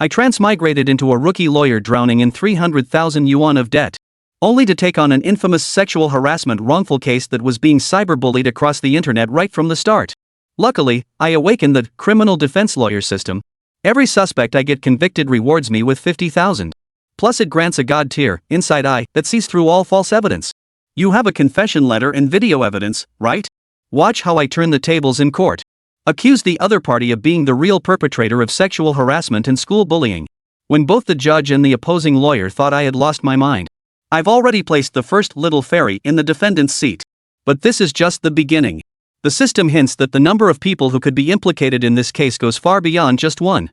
I transmigrated into a rookie lawyer drowning in 300,000 yuan of debt, only to take on an infamous sexual harassment wrongful case that was being cyberbullied across the internet right from the start. Luckily, I awakened the criminal defense lawyer system. Every suspect I get convicted rewards me with 50,000. Plus it grants a god tier, inside eye, that sees through all false evidence. You have a confession letter and video evidence, right? Watch how I turn the tables in court. Accuse the other party of being the real perpetrator of sexual harassment and school bullying. When both the judge and the opposing lawyer thought I had lost my mind. I've already placed the first little fairy in the defendant's seat. But this is just the beginning. The system hints that the number of people who could be implicated in this case goes far beyond just one.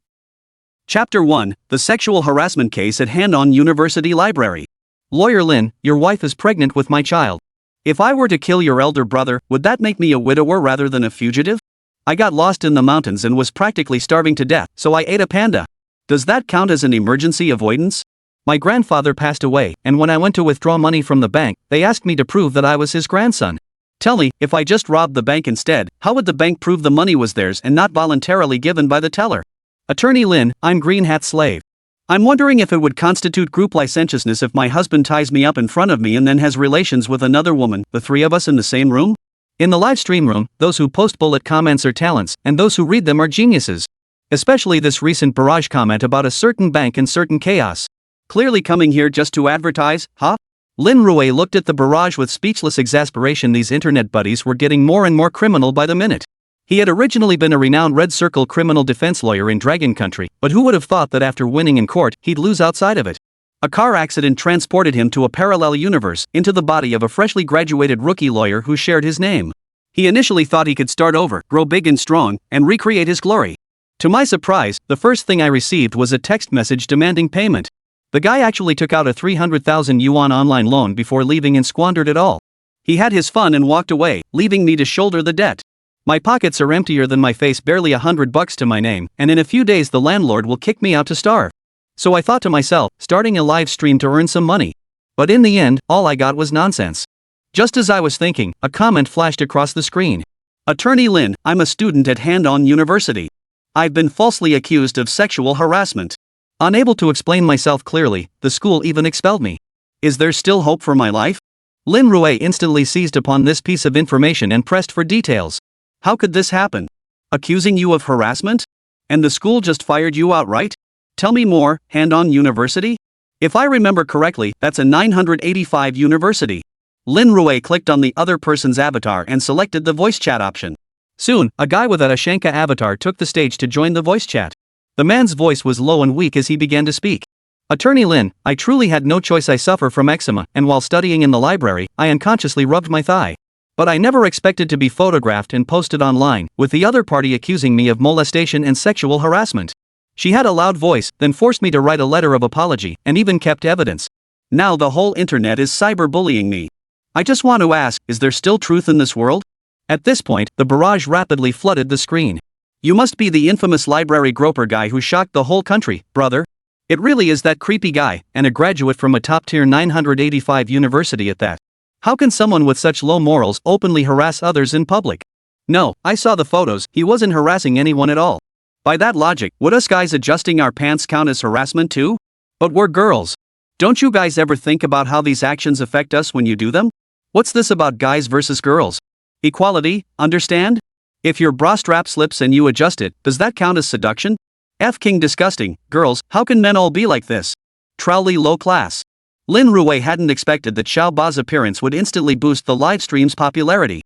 Chapter 1, The Sexual Harassment Case at Handong University Library. Lawyer Lin, your wife is pregnant with my child. If I were to kill your elder brother, would that make me a widower rather than a fugitive? I got lost in the mountains and was practically starving to death, so I ate a panda. Does that count as an emergency avoidance? My grandfather passed away, and when I went to withdraw money from the bank, they asked me to prove that I was his grandson. Tell me, if I just robbed the bank instead, how would the bank prove the money was theirs and not voluntarily given by the teller? Attorney Lin, I'm Green Hat Slave. I'm wondering if it would constitute group licentiousness if my husband ties me up in front of me and then has relations with another woman, the three of us in the same room? In the live stream room, those who post bullet comments are talents, and those who read them are geniuses. Especially this recent barrage comment about a certain bank and certain chaos. Clearly coming here just to advertise, huh? Lin Rui looked at the barrage with speechless exasperation. These internet buddies were getting more and more criminal by the minute. He had originally been a renowned Red Circle criminal defense lawyer in Dragon Country, but who would have thought that after winning in court, he'd lose outside of it? A car accident transported him to a parallel universe, into the body of a freshly graduated rookie lawyer who shared his name. He initially thought he could start over, grow big and strong, and recreate his glory. To my surprise, the first thing I received was a text message demanding payment. The guy actually took out a 300,000 yuan online loan before leaving and squandered it all. He had his fun and walked away, leaving me to shoulder the debt. My pockets are emptier than my face, barely $100 to my name, and in a few days the landlord will kick me out to starve. So I thought to myself, starting a live stream to earn some money. But in the end, all I got was nonsense. Just as I was thinking, a comment flashed across the screen. Attorney Lin, I'm a student at Handong University. I've been falsely accused of sexual harassment. Unable to explain myself clearly, the school even expelled me. Is there still hope for my life? Lin Rui instantly seized upon this piece of information and pressed for details. How could this happen? Accusing you of harassment? And the school just fired you outright? Tell me more, Handong University? If I remember correctly, that's a 985 university. Lin Rui clicked on the other person's avatar and selected the voice chat option. Soon, a guy with a Ashanka avatar took the stage to join the voice chat. The man's voice was low and weak as he began to speak. Attorney Lin, I truly had no choice. I suffer from eczema, and while studying in the library, I unconsciously rubbed my thigh. But I never expected to be photographed and posted online, with the other party accusing me of molestation and sexual harassment. She had a loud voice, then forced me to write a letter of apology, and even kept evidence. Now the whole internet is cyberbullying me. I just want to ask, is there still truth in this world? At this point, the barrage rapidly flooded the screen. You must be the infamous library groper guy who shocked the whole country, brother. It really is that creepy guy, and a graduate from a top-tier 985 university at that. How can someone with such low morals openly harass others in public? No, I saw the photos, he wasn't harassing anyone at all. By that logic, would us guys adjusting our pants count as harassment too? But we're girls. Don't you guys ever think about how these actions affect us when you do them? What's this about guys versus girls? Equality, understand? If your bra strap slips and you adjust it, does that count as seduction? F-king disgusting, girls, how can men all be like this? Truly low class. Lin Rui hadn't expected that Xiao Ba's appearance would instantly boost the live stream's popularity.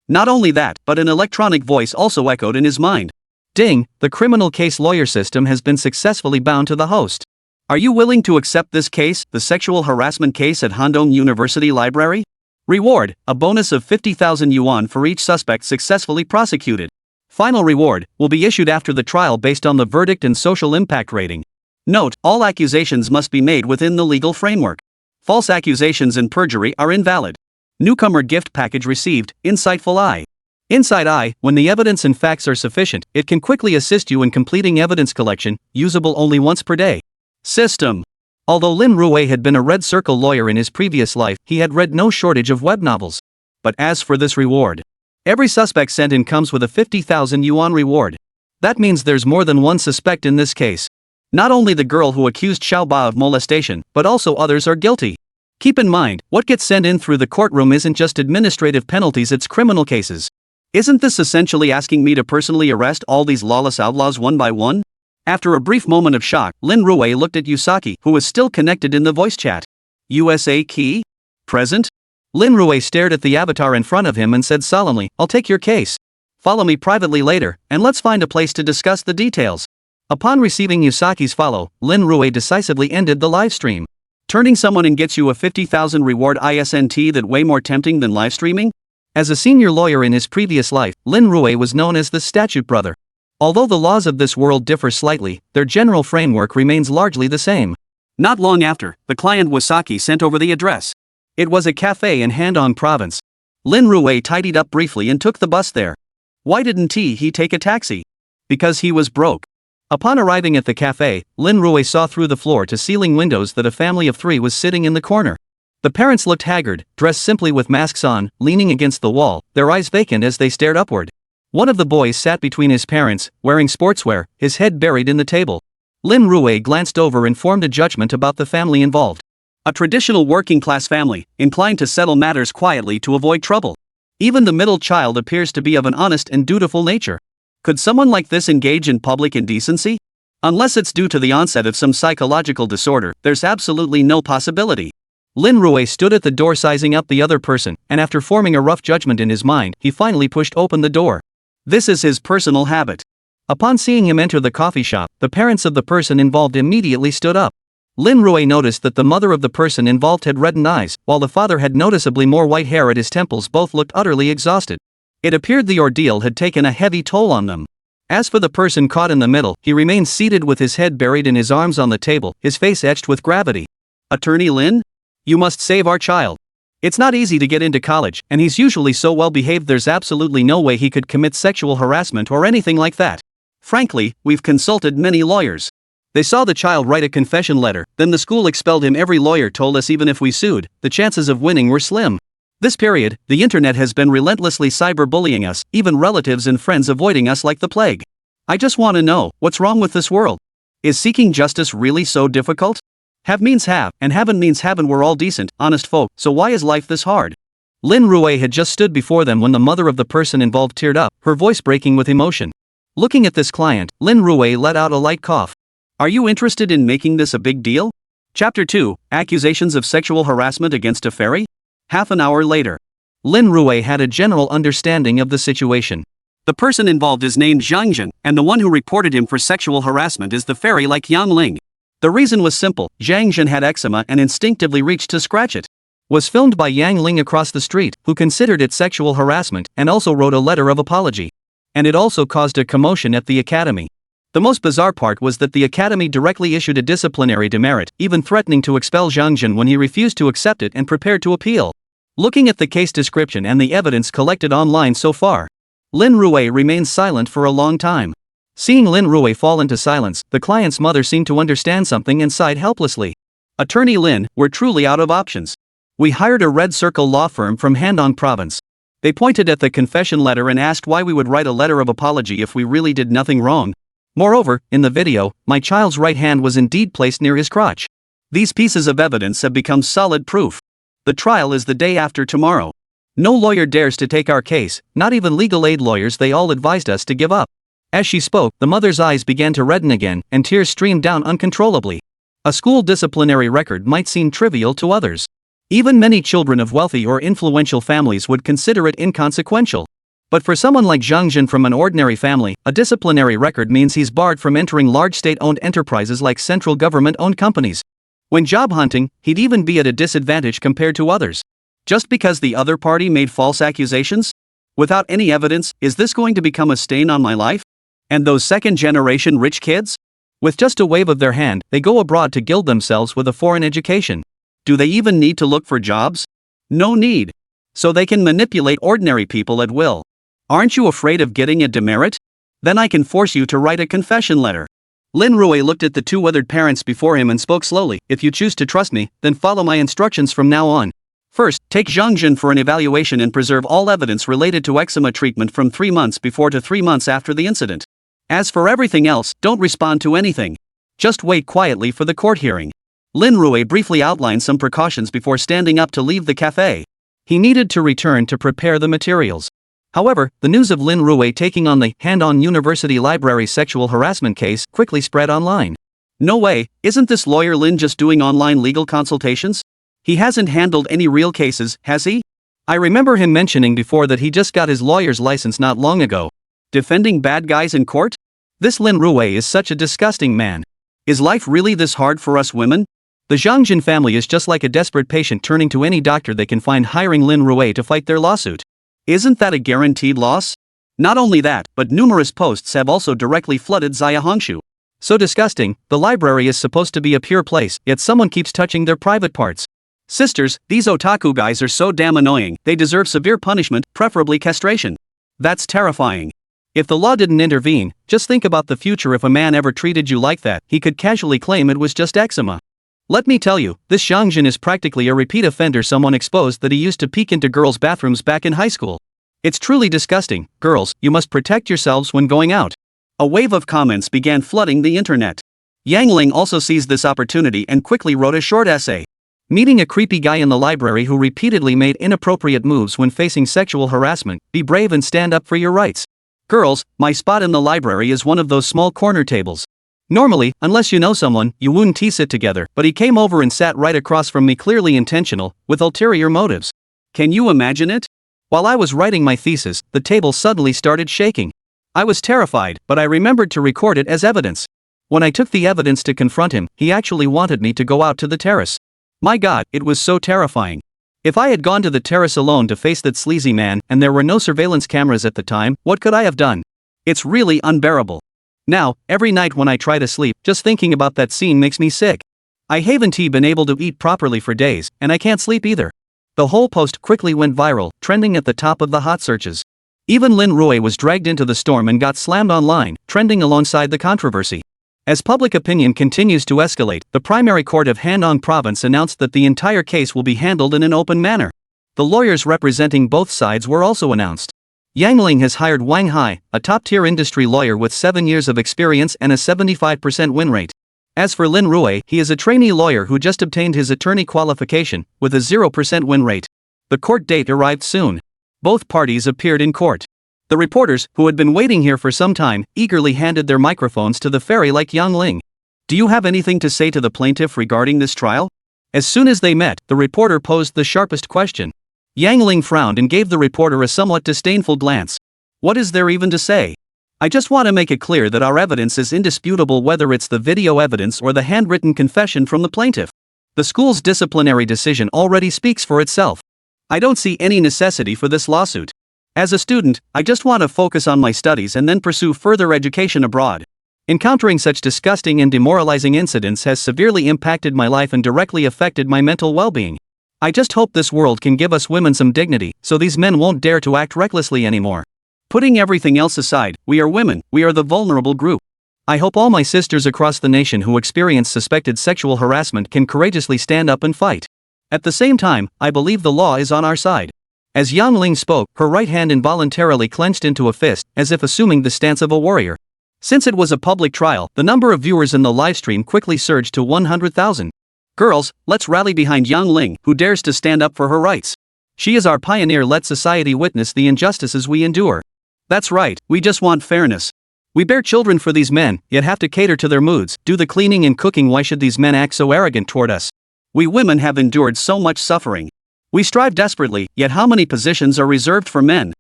Not only that, but an electronic voice also echoed in his mind. Ding, the criminal case lawyer system has been successfully bound to the host. Are you willing to accept this case, the sexual harassment case at Handong University Library? Reward, a bonus of 50,000 yuan for each suspect successfully prosecuted. Final reward will be issued after the trial based on the verdict and social impact rating. Note, all accusations must be made within the legal framework. False accusations and perjury are invalid. Newcomer gift package received, Insightful Eye. Inside Eye, when the evidence and facts are sufficient, it can quickly assist you in completing evidence collection, usable only once per day. System. Although Lin Rui had been a Red Circle lawyer in his previous life, he had read no shortage of web novels. But as for this reward, every suspect sent in comes with a 50,000 yuan reward. That means there's more than one suspect in this case. Not only the girl who accused Xiaoba of molestation, but also others are guilty. Keep in mind, what gets sent in through the courtroom isn't just administrative penalties, it's criminal cases. Isn't this essentially asking me to personally arrest all these lawless outlaws one by one? After a brief moment of shock, Lin Rui looked at Yusaki, who was still connected in the voice chat. USA key? Present? Lin Rui stared at the avatar in front of him and said solemnly, I'll take your case. Follow me privately later, and let's find a place to discuss the details. Upon receiving Yusaki's follow, Lin Rui decisively ended the live stream. Turning someone in gets you a 50,000 reward isn't that way more tempting than live streaming? As a senior lawyer in his previous life, Lin Rui was known as the statute brother. Although the laws of this world differ slightly, their general framework remains largely the same. Not long after, the client Wasaki sent over the address. It was a cafe in Handong province. Lin Rui tidied up briefly and took the bus there. Why didn't he take a taxi? Because he was broke. Upon arriving at the cafe, Lin Rui saw through the floor-to-ceiling windows that a family of 3 was sitting in the corner. The parents looked haggard, dressed simply with masks on, leaning against the wall, their eyes vacant as they stared upward. One of the boys sat between his parents, wearing sportswear, his head buried in the table. Lin Rui glanced over and formed a judgment about the family involved. A traditional working-class family, inclined to settle matters quietly to avoid trouble. Even the middle child appears to be of an honest and dutiful nature. Could someone like this engage in public indecency? Unless it's due to the onset of some psychological disorder, there's absolutely no possibility. Lin Rui stood at the door sizing up the other person, and after forming a rough judgment in his mind, he finally pushed open the door. This is his personal habit. Upon seeing him enter the coffee shop, the parents of the person involved immediately stood up. Lin Rui noticed that the mother of the person involved had reddened eyes, while the father had noticeably more white hair at his temples. Both looked utterly exhausted. It appeared the ordeal had taken a heavy toll on them. As for the person caught in the middle, he remained seated with his head buried in his arms on the table, his face etched with gravity. Attorney Lin? You must save our child. It's not easy to get into college, and he's usually so well behaved there's absolutely no way he could commit sexual harassment or anything like that. Frankly, we've consulted many lawyers. They saw the child write a confession letter, then the school expelled him. Every lawyer told us even if we sued, the chances of winning were slim. This period, the internet has been relentlessly cyberbullying us, even relatives and friends avoiding us like the plague. I just want to know, what's wrong with this world? Is seeking justice really so difficult? Have means have, and haven't means haven't. We're all decent, honest folk, so why is life this hard? Lin Rui had just stood before them when the mother of the person involved teared up, her voice breaking with emotion. Looking at this client, Lin Rui let out a light cough. Are you interested in making this a big deal? Chapter 2, Accusations of Sexual Harassment Against a Fairy? Half an hour later. Lin Rui had a general understanding of the situation. The person involved is named Zhang Jin, and the one who reported him for sexual harassment is the fairy like Yang Ling. The reason was simple, Zhang Jin had eczema and instinctively reached to scratch it. Was filmed by Yang Ling across the street, who considered it sexual harassment and also wrote a letter of apology. And it also caused a commotion at the academy. The most bizarre part was that the academy directly issued a disciplinary demerit, even threatening to expel Zhang Jin when he refused to accept it and prepared to appeal. Looking at the case description and the evidence collected online so far, Lin Rui remained silent for a long time. Seeing Lin Rui fall into silence, the client's mother seemed to understand something and sighed helplessly. Attorney Lin, we're truly out of options. We hired a Red Circle law firm from Handong province. They pointed at the confession letter and asked why we would write a letter of apology if we really did nothing wrong. Moreover, in the video, my child's right hand was indeed placed near his crotch. These pieces of evidence have become solid proof. The trial is the day after tomorrow. No lawyer dares to take our case, not even legal aid lawyers. They all advised us to give up. As she spoke, the mother's eyes began to redden again, and tears streamed down uncontrollably. A school disciplinary record might seem trivial to others. Even many children of wealthy or influential families would consider it inconsequential. But for someone like Zhang Jin from an ordinary family, a disciplinary record means he's barred from entering large state-owned enterprises like central government-owned companies. When job hunting, he'd even be at a disadvantage compared to others. Just because the other party made false accusations? Without any evidence, is this going to become a stain on my life? And those second-generation rich kids? With just a wave of their hand, they go abroad to gild themselves with a foreign education. Do they even need to look for jobs? No need. So they can manipulate ordinary people at will. Aren't you afraid of getting a demerit? Then I can force you to write a confession letter. Lin Rui looked at the two withered parents before him and spoke slowly. If you choose to trust me, then follow my instructions from now on. First, take Zhang Jin for an evaluation and preserve all evidence related to eczema treatment from 3 months before to 3 months after the incident. As for everything else, don't respond to anything. Just wait quietly for the court hearing. Lin Rui briefly outlined some precautions before standing up to leave the cafe. He needed to return to prepare the materials. However, the news of Lin Rui taking on the hand-on university library sexual harassment case quickly spread online. No way, isn't this lawyer Lin just doing online legal consultations? He hasn't handled any real cases, has he? I remember him mentioning before that he just got his lawyer's license not long ago. Defending bad guys in court? This Lin Rui is such a disgusting man. Is life really this hard for us women? The Zhangjin family is just like a desperate patient turning to any doctor they can find, hiring Lin Rui to fight their lawsuit. Isn't that a guaranteed loss? Not only that, but numerous posts have also directly flooded Zaya Hongshu. So disgusting, the library is supposed to be a pure place, yet someone keeps touching their private parts. Sisters, these otaku guys are so damn annoying, they deserve severe punishment, preferably castration. That's terrifying. If the law didn't intervene, just think about the future. If a man ever treated you like that, he could casually claim it was just eczema. Let me tell you, this Zhangjin is practically a repeat offender. Someone exposed that he used to peek into girls' bathrooms back in high school. It's truly disgusting. Girls, you must protect yourselves when going out. A wave of comments began flooding the internet. Yang Ling also seized this opportunity and quickly wrote a short essay. Meeting a creepy guy in the library who repeatedly made inappropriate moves when facing sexual harassment, be brave and stand up for your rights. Girls, my spot in the library is one of those small corner tables. Normally, unless you know someone, you wouldn't sit together, but he came over and sat right across from me, clearly intentional, with ulterior motives. Can you imagine it? While I was writing my thesis, the table suddenly started shaking. I was terrified, but I remembered to record it as evidence. When I took the evidence to confront him, he actually wanted me to go out to the terrace. My God, it was so terrifying. If I had gone to the terrace alone to face that sleazy man, and there were no surveillance cameras at the time, what could I have done? It's really unbearable. Now, every night when I try to sleep, just thinking about that scene makes me sick. I haven't been able to eat properly for days, and I can't sleep either. The whole post quickly went viral, trending at the top of the hot searches. Even Lin Rui was dragged into the storm and got slammed online, trending alongside the controversy. As public opinion continues to escalate, the primary court of Handong province announced that the entire case will be handled in an open manner. The lawyers representing both sides were also announced. Yang Ling has hired Wang Hai, a top-tier industry lawyer with 7 years of experience and a 75% win rate. As for Lin Rui, he is a trainee lawyer who just obtained his attorney qualification, with a 0% win rate. The court date arrived soon. Both parties appeared in court. The reporters, who had been waiting here for some time, eagerly handed their microphones to the fairy-like Yang Ling. Do you have anything to say to the plaintiff regarding this trial? As soon as they met, the reporter posed the sharpest question. Yang Ling frowned and gave the reporter a somewhat disdainful glance. What is there even to say? I just want to make it clear that our evidence is indisputable, whether it's the video evidence or the handwritten confession from the plaintiff. The school's disciplinary decision already speaks for itself. I don't see any necessity for this lawsuit. As a student, I just want to focus on my studies and then pursue further education abroad. Encountering such disgusting and demoralizing incidents has severely impacted my life and directly affected my mental well-being. I just hope this world can give us women some dignity, so these men won't dare to act recklessly anymore. Putting everything else aside, we are women, we are the vulnerable group. I hope all my sisters across the nation who experience suspected sexual harassment can courageously stand up and fight. At the same time, I believe the law is on our side. As Yang Ling spoke, her right hand involuntarily clenched into a fist, as if assuming the stance of a warrior. Since it was a public trial, the number of viewers in the livestream quickly surged to 100,000. Girls, let's rally behind Yang Ling, who dares to stand up for her rights. She is our pioneer. Let society witness the injustices we endure. That's right, we just want fairness. We bear children for these men, yet have to cater to their moods, do the cleaning and cooking. Why should these men act so arrogant toward us? We women have endured so much suffering. We strive desperately, yet how many positions are reserved for men?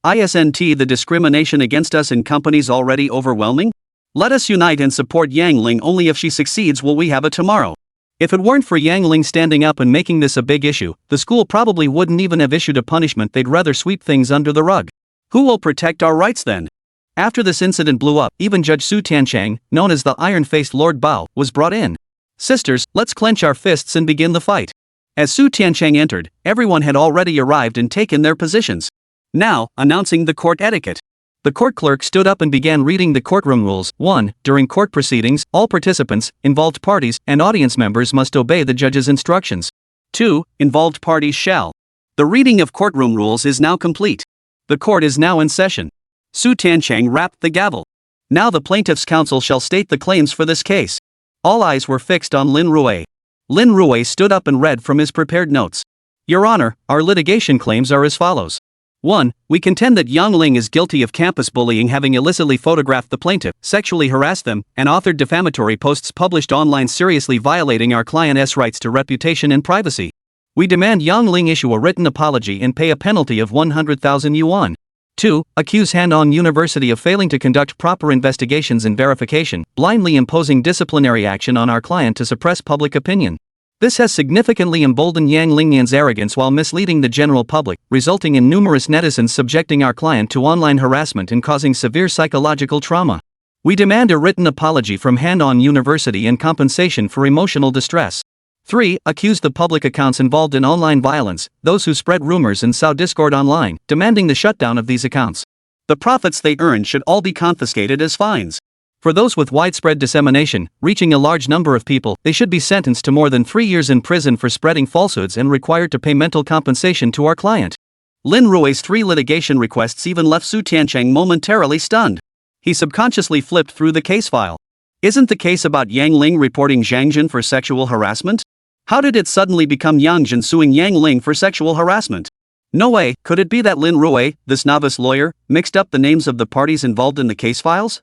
Isn't the discrimination against us in companies already overwhelming? Let us unite and support Yang Ling. Only if she succeeds will we have a tomorrow. If it weren't for Yang Ling standing up and making this a big issue, the school probably wouldn't even have issued a punishment. They'd rather sweep things under the rug. Who will protect our rights then? After this incident blew up, even Judge Su Tianchang, known as the iron-faced Lord Bao, was brought in. Sisters, let's clench our fists and begin the fight. As Su Tianchang entered, everyone had already arrived and taken their positions. Now, announcing the court etiquette. The court clerk stood up and began reading the courtroom rules. 1. During court proceedings, all participants, involved parties, and audience members must obey the judge's instructions. 2. Involved parties shall. The reading of courtroom rules is now complete. The court is now in session. Su Tianchang rapped the gavel. Now the plaintiff's counsel shall state the claims for this case. All eyes were fixed on Lin Rui. Lin Rui stood up and read from his prepared notes. Your Honor, our litigation claims are as follows. 1. We contend that Yang Ling is guilty of campus bullying, having illicitly photographed the plaintiff, sexually harassed them, and authored defamatory posts published online seriously violating our client's rights to reputation and privacy. We demand Yang Ling issue a written apology and pay a penalty of 100,000 yuan. 2. Accuse Han-On University of failing to conduct proper investigations and verification, blindly imposing disciplinary action on our client to suppress public opinion. This has significantly emboldened Yang Lingyan's arrogance while misleading the general public, resulting in numerous netizens subjecting our client to online harassment and causing severe psychological trauma. We demand a written apology from Han-On University and compensation for emotional distress. 3. Accuse the public accounts involved in online violence, those who spread rumors and sow discord online, demanding the shutdown of these accounts. The profits they earn should all be confiscated as fines. For those with widespread dissemination, reaching a large number of people, they should be sentenced to more than 3 years in prison for spreading falsehoods and required to pay mental compensation to our client. Lin Rui's 3 litigation requests even left Su Tiancheng momentarily stunned. He subconsciously flipped through the case file. Isn't the case about Yang Ling reporting Zhang Jin for sexual harassment? How did it suddenly become Yang Jin suing Yang Ling for sexual harassment? No way, could it be that Lin Rui, this novice lawyer, mixed up the names of the parties involved in the case files?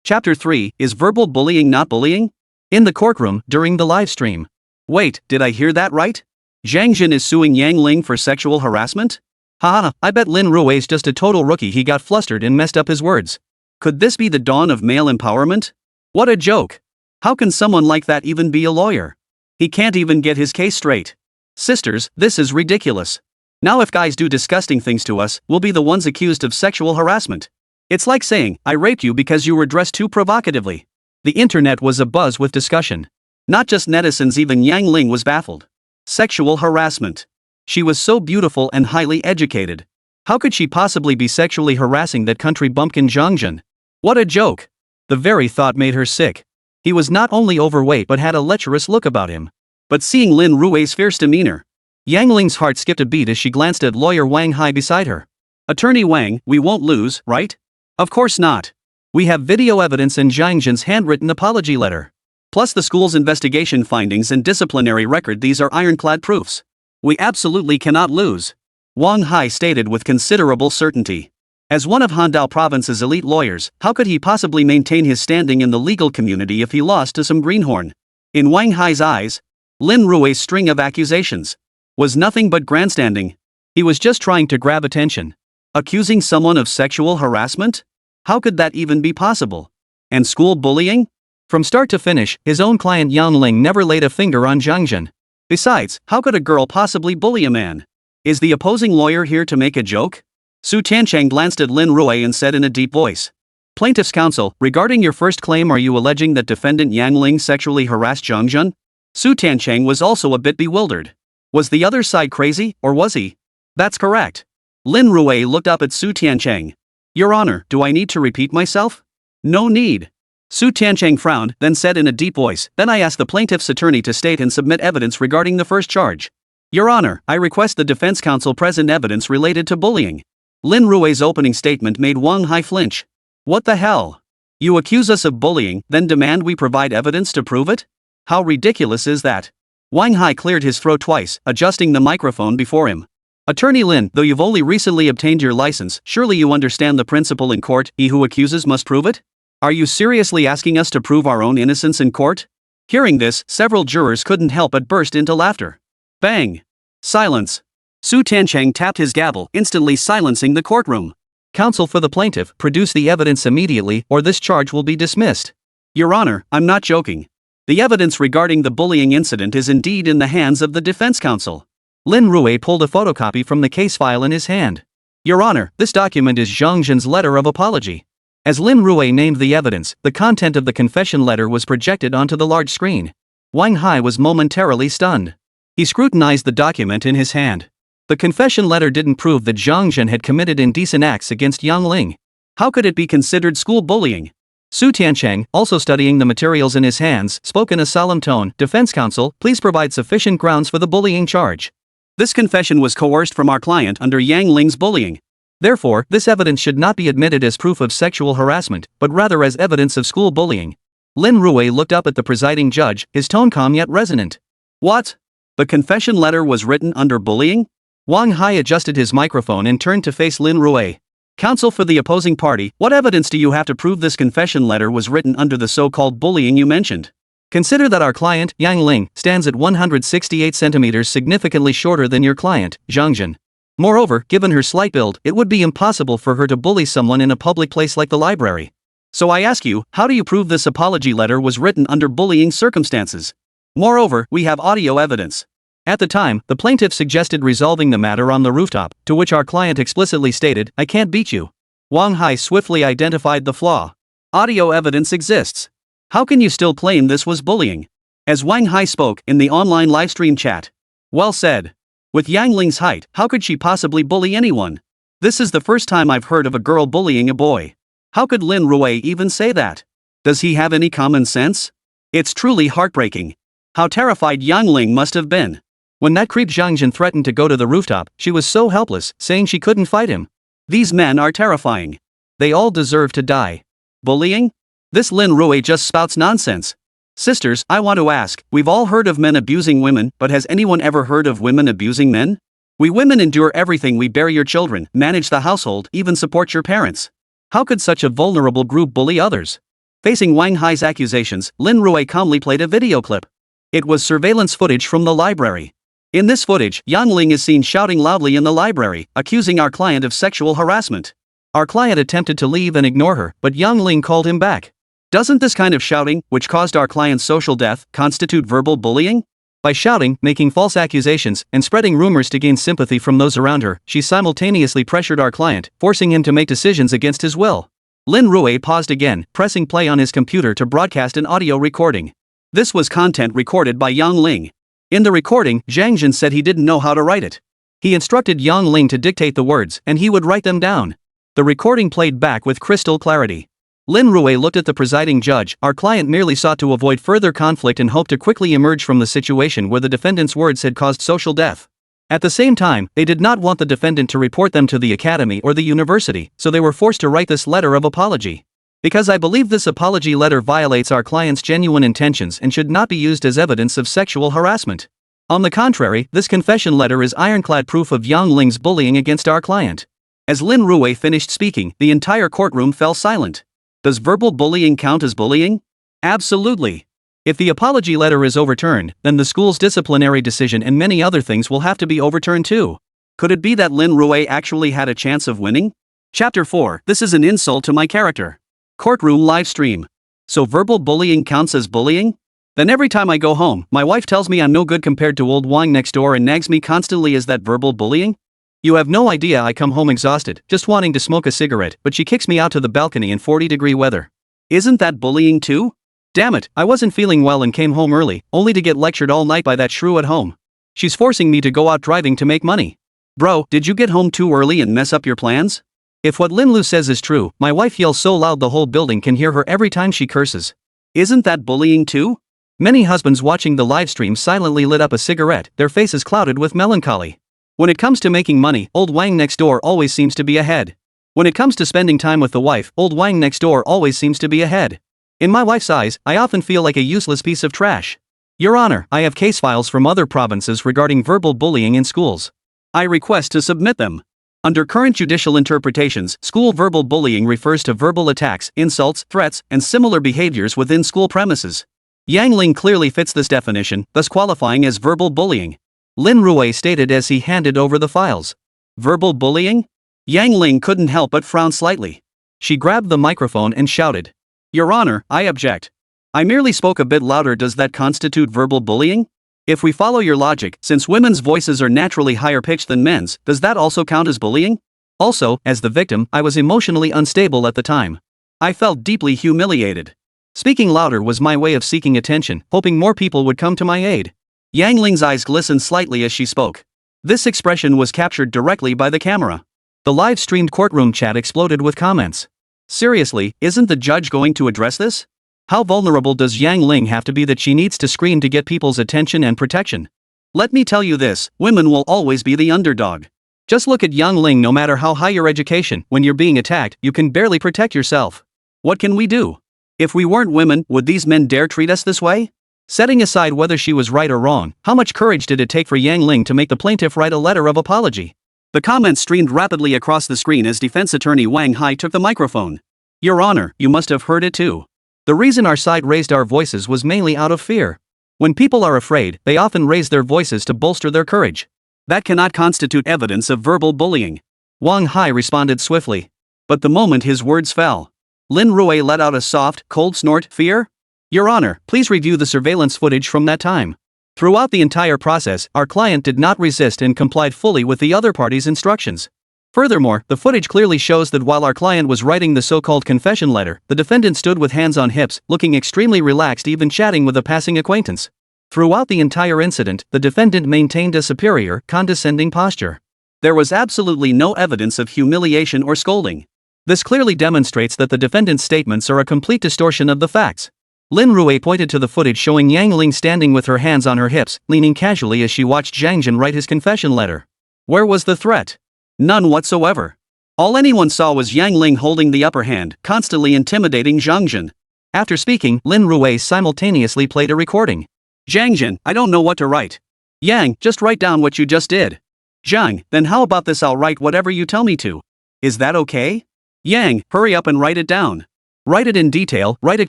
Chapter 3, Is verbal bullying not bullying? In the courtroom, during the live stream. Wait, did I hear that right? Zhang Jin is suing Yang Ling for sexual harassment? Haha, I bet Lin Rui's just a total rookie. He got flustered and messed up his words. Could this be the dawn of male empowerment? What a joke. How can someone like that even be a lawyer? He can't even get his case straight. Sisters, this is ridiculous. Now if guys do disgusting things to us, we'll be the ones accused of sexual harassment. It's like saying, I raped you because you were dressed too provocatively. The internet was abuzz with discussion. Not just netizens, even Yang Ling was baffled. Sexual harassment. She was so beautiful and highly educated. How could she possibly be sexually harassing that country bumpkin Zhang Jin? What a joke. The very thought made her sick. He was not only overweight but had a lecherous look about him. But seeing Lin Rui's fierce demeanor, Yang Ling's heart skipped a beat as she glanced at lawyer Wang Hai beside her. Attorney Wang, we won't lose, right? Of course not. We have video evidence and Zhang Jin's handwritten apology letter. Plus the school's investigation findings and disciplinary record. These are ironclad proofs. We absolutely cannot lose. Wang Hai stated with considerable certainty. As one of Handao province's elite lawyers, how could he possibly maintain his standing in the legal community if he lost to some greenhorn? In Wang Hai's eyes, Lin Rui's string of accusations was nothing but grandstanding. He was just trying to grab attention. Accusing someone of sexual harassment? How could that even be possible? And school bullying? From start to finish, his own client Yang Ling never laid a finger on Zhang Jin. Besides, how could a girl possibly bully a man? Is the opposing lawyer here to make a joke? Su Tiancheng glanced at Lin Rui and said in a deep voice. Plaintiff's counsel, regarding your first claim, are you alleging that defendant Yang Ling sexually harassed Zhang Jin? Su Tiancheng was also a bit bewildered. Was the other side crazy, or was he? That's correct. Lin Rui looked up at Su Tiancheng. Your Honor, do I need to repeat myself? No need. Su Tiancheng frowned, then said in a deep voice, then I ask the plaintiff's attorney to state and submit evidence regarding the first charge. Your Honor, I request the defense counsel present evidence related to bullying. Lin Rui's opening statement made Wang Hai flinch. What the hell? You accuse us of bullying, then demand we provide evidence to prove it? How ridiculous is that? Wang Hai cleared his throat twice, adjusting the microphone before him. Attorney Lin, though you've only recently obtained your license, surely you understand the principle in court, he who accuses must prove it? Are you seriously asking us to prove our own innocence in court? Hearing this, several jurors couldn't help but burst into laughter. Bang! Silence! Su Tiancheng tapped his gavel, instantly silencing the courtroom. Counsel for the plaintiff, produce the evidence immediately or this charge will be dismissed. Your Honor, I'm not joking. The evidence regarding the bullying incident is indeed in the hands of the defense counsel. Lin Rui pulled a photocopy from the case file in his hand. Your Honor, this document is Zhang Jin's letter of apology. As Lin Rui named the evidence, the content of the confession letter was projected onto the large screen. Wang Hai was momentarily stunned. He scrutinized the document in his hand. The confession letter didn't prove that Zhang Jin had committed indecent acts against Yang Ling. How could it be considered school bullying? Su Tiancheng, also studying the materials in his hands, spoke in a solemn tone. Defense counsel, please provide sufficient grounds for the bullying charge. This confession was coerced from our client under Yang Ling's bullying. Therefore, this evidence should not be admitted as proof of sexual harassment, but rather as evidence of school bullying. Lin Rui looked up at the presiding judge, his tone calm yet resonant. What? The confession letter was written under bullying? Wang Hai adjusted his microphone and turned to face Lin Rui. Counsel for the opposing party, what evidence do you have to prove this confession letter was written under the so-called bullying you mentioned? Consider that our client, Yang Ling, stands at 168 centimeters, significantly shorter than your client, Zhang Jin. Moreover, given her slight build, it would be impossible for her to bully someone in a public place like the library. So I ask you, how do you prove this apology letter was written under bullying circumstances? Moreover, we have audio evidence. At the time, the plaintiff suggested resolving the matter on the rooftop, to which our client explicitly stated, I can't beat you. Wang Hai swiftly identified the flaw. Audio evidence exists. How can you still claim this was bullying? As Wang Hai spoke in the online livestream chat. Well said. With Yang Ling's height, how could she possibly bully anyone? This is the first time I've heard of a girl bullying a boy. How could Lin Rui even say that? Does he have any common sense? It's truly heartbreaking. How terrified Yang Ling must have been. When that creep Zhang Jin threatened to go to the rooftop, she was so helpless, saying she couldn't fight him. These men are terrifying. They all deserve to die. Bullying? This Lin Rui just spouts nonsense. Sisters, I want to ask, we've all heard of men abusing women, but has anyone ever heard of women abusing men? We women endure everything. We bear your children, manage the household, even support your parents. How could such a vulnerable group bully others? Facing Wang Hai's accusations, Lin Rui calmly played a video clip. It was surveillance footage from the library. In this footage, Yang Ling is seen shouting loudly in the library, accusing our client of sexual harassment. Our client attempted to leave and ignore her, but Yang Ling called him back. Doesn't this kind of shouting, which caused our client's social death, constitute verbal bullying? By shouting, making false accusations, and spreading rumors to gain sympathy from those around her, she simultaneously pressured our client, forcing him to make decisions against his will. Lin Rui paused again, pressing play on his computer to broadcast an audio recording. This was content recorded by Yang Ling. In the recording, Zhang Jin said he didn't know how to write it. He instructed Yang Ling to dictate the words, and he would write them down. The recording played back with crystal clarity. Lin Rui looked at the presiding judge. Our client merely sought to avoid further conflict and hoped to quickly emerge from the situation where the defendant's words had caused social death. At the same time, they did not want the defendant to report them to the academy or the university, so they were forced to write this letter of apology. Because I believe this apology letter violates our client's genuine intentions and should not be used as evidence of sexual harassment. On the contrary, this confession letter is ironclad proof of Yang Ling's bullying against our client. As Lin Rui finished speaking, the entire courtroom fell silent. Does verbal bullying count as bullying? Absolutely. If the apology letter is overturned, then the school's disciplinary decision and many other things will have to be overturned too. Could it be that Lin Rui actually had a chance of winning? Chapter 4. This is an insult to my character. Courtroom live stream. So verbal bullying counts as bullying? Then every time I go home, my wife tells me I'm no good compared to old Wang next door and nags me constantly. Is that verbal bullying? You have no idea. I come home exhausted, just wanting to smoke a cigarette, but she kicks me out to the balcony in 40-degree weather. Isn't that bullying too? Damn it, I wasn't feeling well and came home early, only to get lectured all night by that shrew at home. She's forcing me to go out driving to make money. Bro, did you get home too early and mess up your plans? If what Lin Lu says is true, my wife yells so loud the whole building can hear her every time she curses. Isn't that bullying too? Many husbands watching the live stream silently lit up a cigarette, their faces clouded with melancholy. When it comes to making money, old Wang next door always seems to be ahead. When it comes to spending time with the wife, old Wang next door always seems to be ahead. In my wife's eyes, I often feel like a useless piece of trash. Your Honor, I have case files from other provinces regarding verbal bullying in schools. I request to submit them. Under current judicial interpretations, school verbal bullying refers to verbal attacks, insults, threats, and similar behaviors within school premises. Yang Ling clearly fits this definition, thus qualifying as verbal bullying. Lin Rui stated as he handed over the files. Verbal bullying? Yang Ling couldn't help but frown slightly. She grabbed the microphone and shouted. Your Honor, I object. I merely spoke a bit louder. Does that constitute verbal bullying? If we follow your logic, since women's voices are naturally higher pitched than men's, does that also count as bullying? Also, as the victim, I was emotionally unstable at the time. I felt deeply humiliated. Speaking louder was my way of seeking attention, hoping more people would come to my aid. Yang Ling's eyes glistened slightly as she spoke. This expression was captured directly by the camera. The live-streamed courtroom chat exploded with comments. Seriously, isn't the judge going to address this? How vulnerable does Yang Ling have to be that she needs to scream to get people's attention and protection? Let me tell you this, women will always be the underdog. Just look at Yang Ling. No matter how high your education, when you're being attacked, you can barely protect yourself. What can we do? If we weren't women, would these men dare treat us this way? Setting aside whether she was right or wrong, how much courage did it take for Yang Ling to make the plaintiff write a letter of apology? The comments streamed rapidly across the screen as defense attorney Wang Hai took the microphone. Your Honor, you must have heard it too. The reason our side raised our voices was mainly out of fear. When people are afraid, they often raise their voices to bolster their courage. That cannot constitute evidence of verbal bullying. Wang Hai responded swiftly. But the moment his words fell, Lin Rui let out a soft, cold snort. Fear? Your Honor, please review the surveillance footage from that time. Throughout the entire process, our client did not resist and complied fully with the other party's instructions. Furthermore, the footage clearly shows that while our client was writing the so-called confession letter, the defendant stood with hands on hips, looking extremely relaxed, even chatting with a passing acquaintance. Throughout the entire incident, the defendant maintained a superior, condescending posture. There was absolutely no evidence of humiliation or scolding. This clearly demonstrates that the defendant's statements are a complete distortion of the facts. Lin Rui pointed to the footage showing Yang Ling standing with her hands on her hips, leaning casually as she watched Zhang Jin write his confession letter. Where was the threat? None whatsoever. All anyone saw was Yang Ling holding the upper hand, constantly intimidating Zhang Jin. After speaking, Lin Rui simultaneously played a recording. Zhang Jin, I don't know what to write. Yang, just write down what you just did. Zhang, then how about this? I'll write whatever you tell me to. Is that okay? Yang, hurry up and write it down. Write it in detail, write it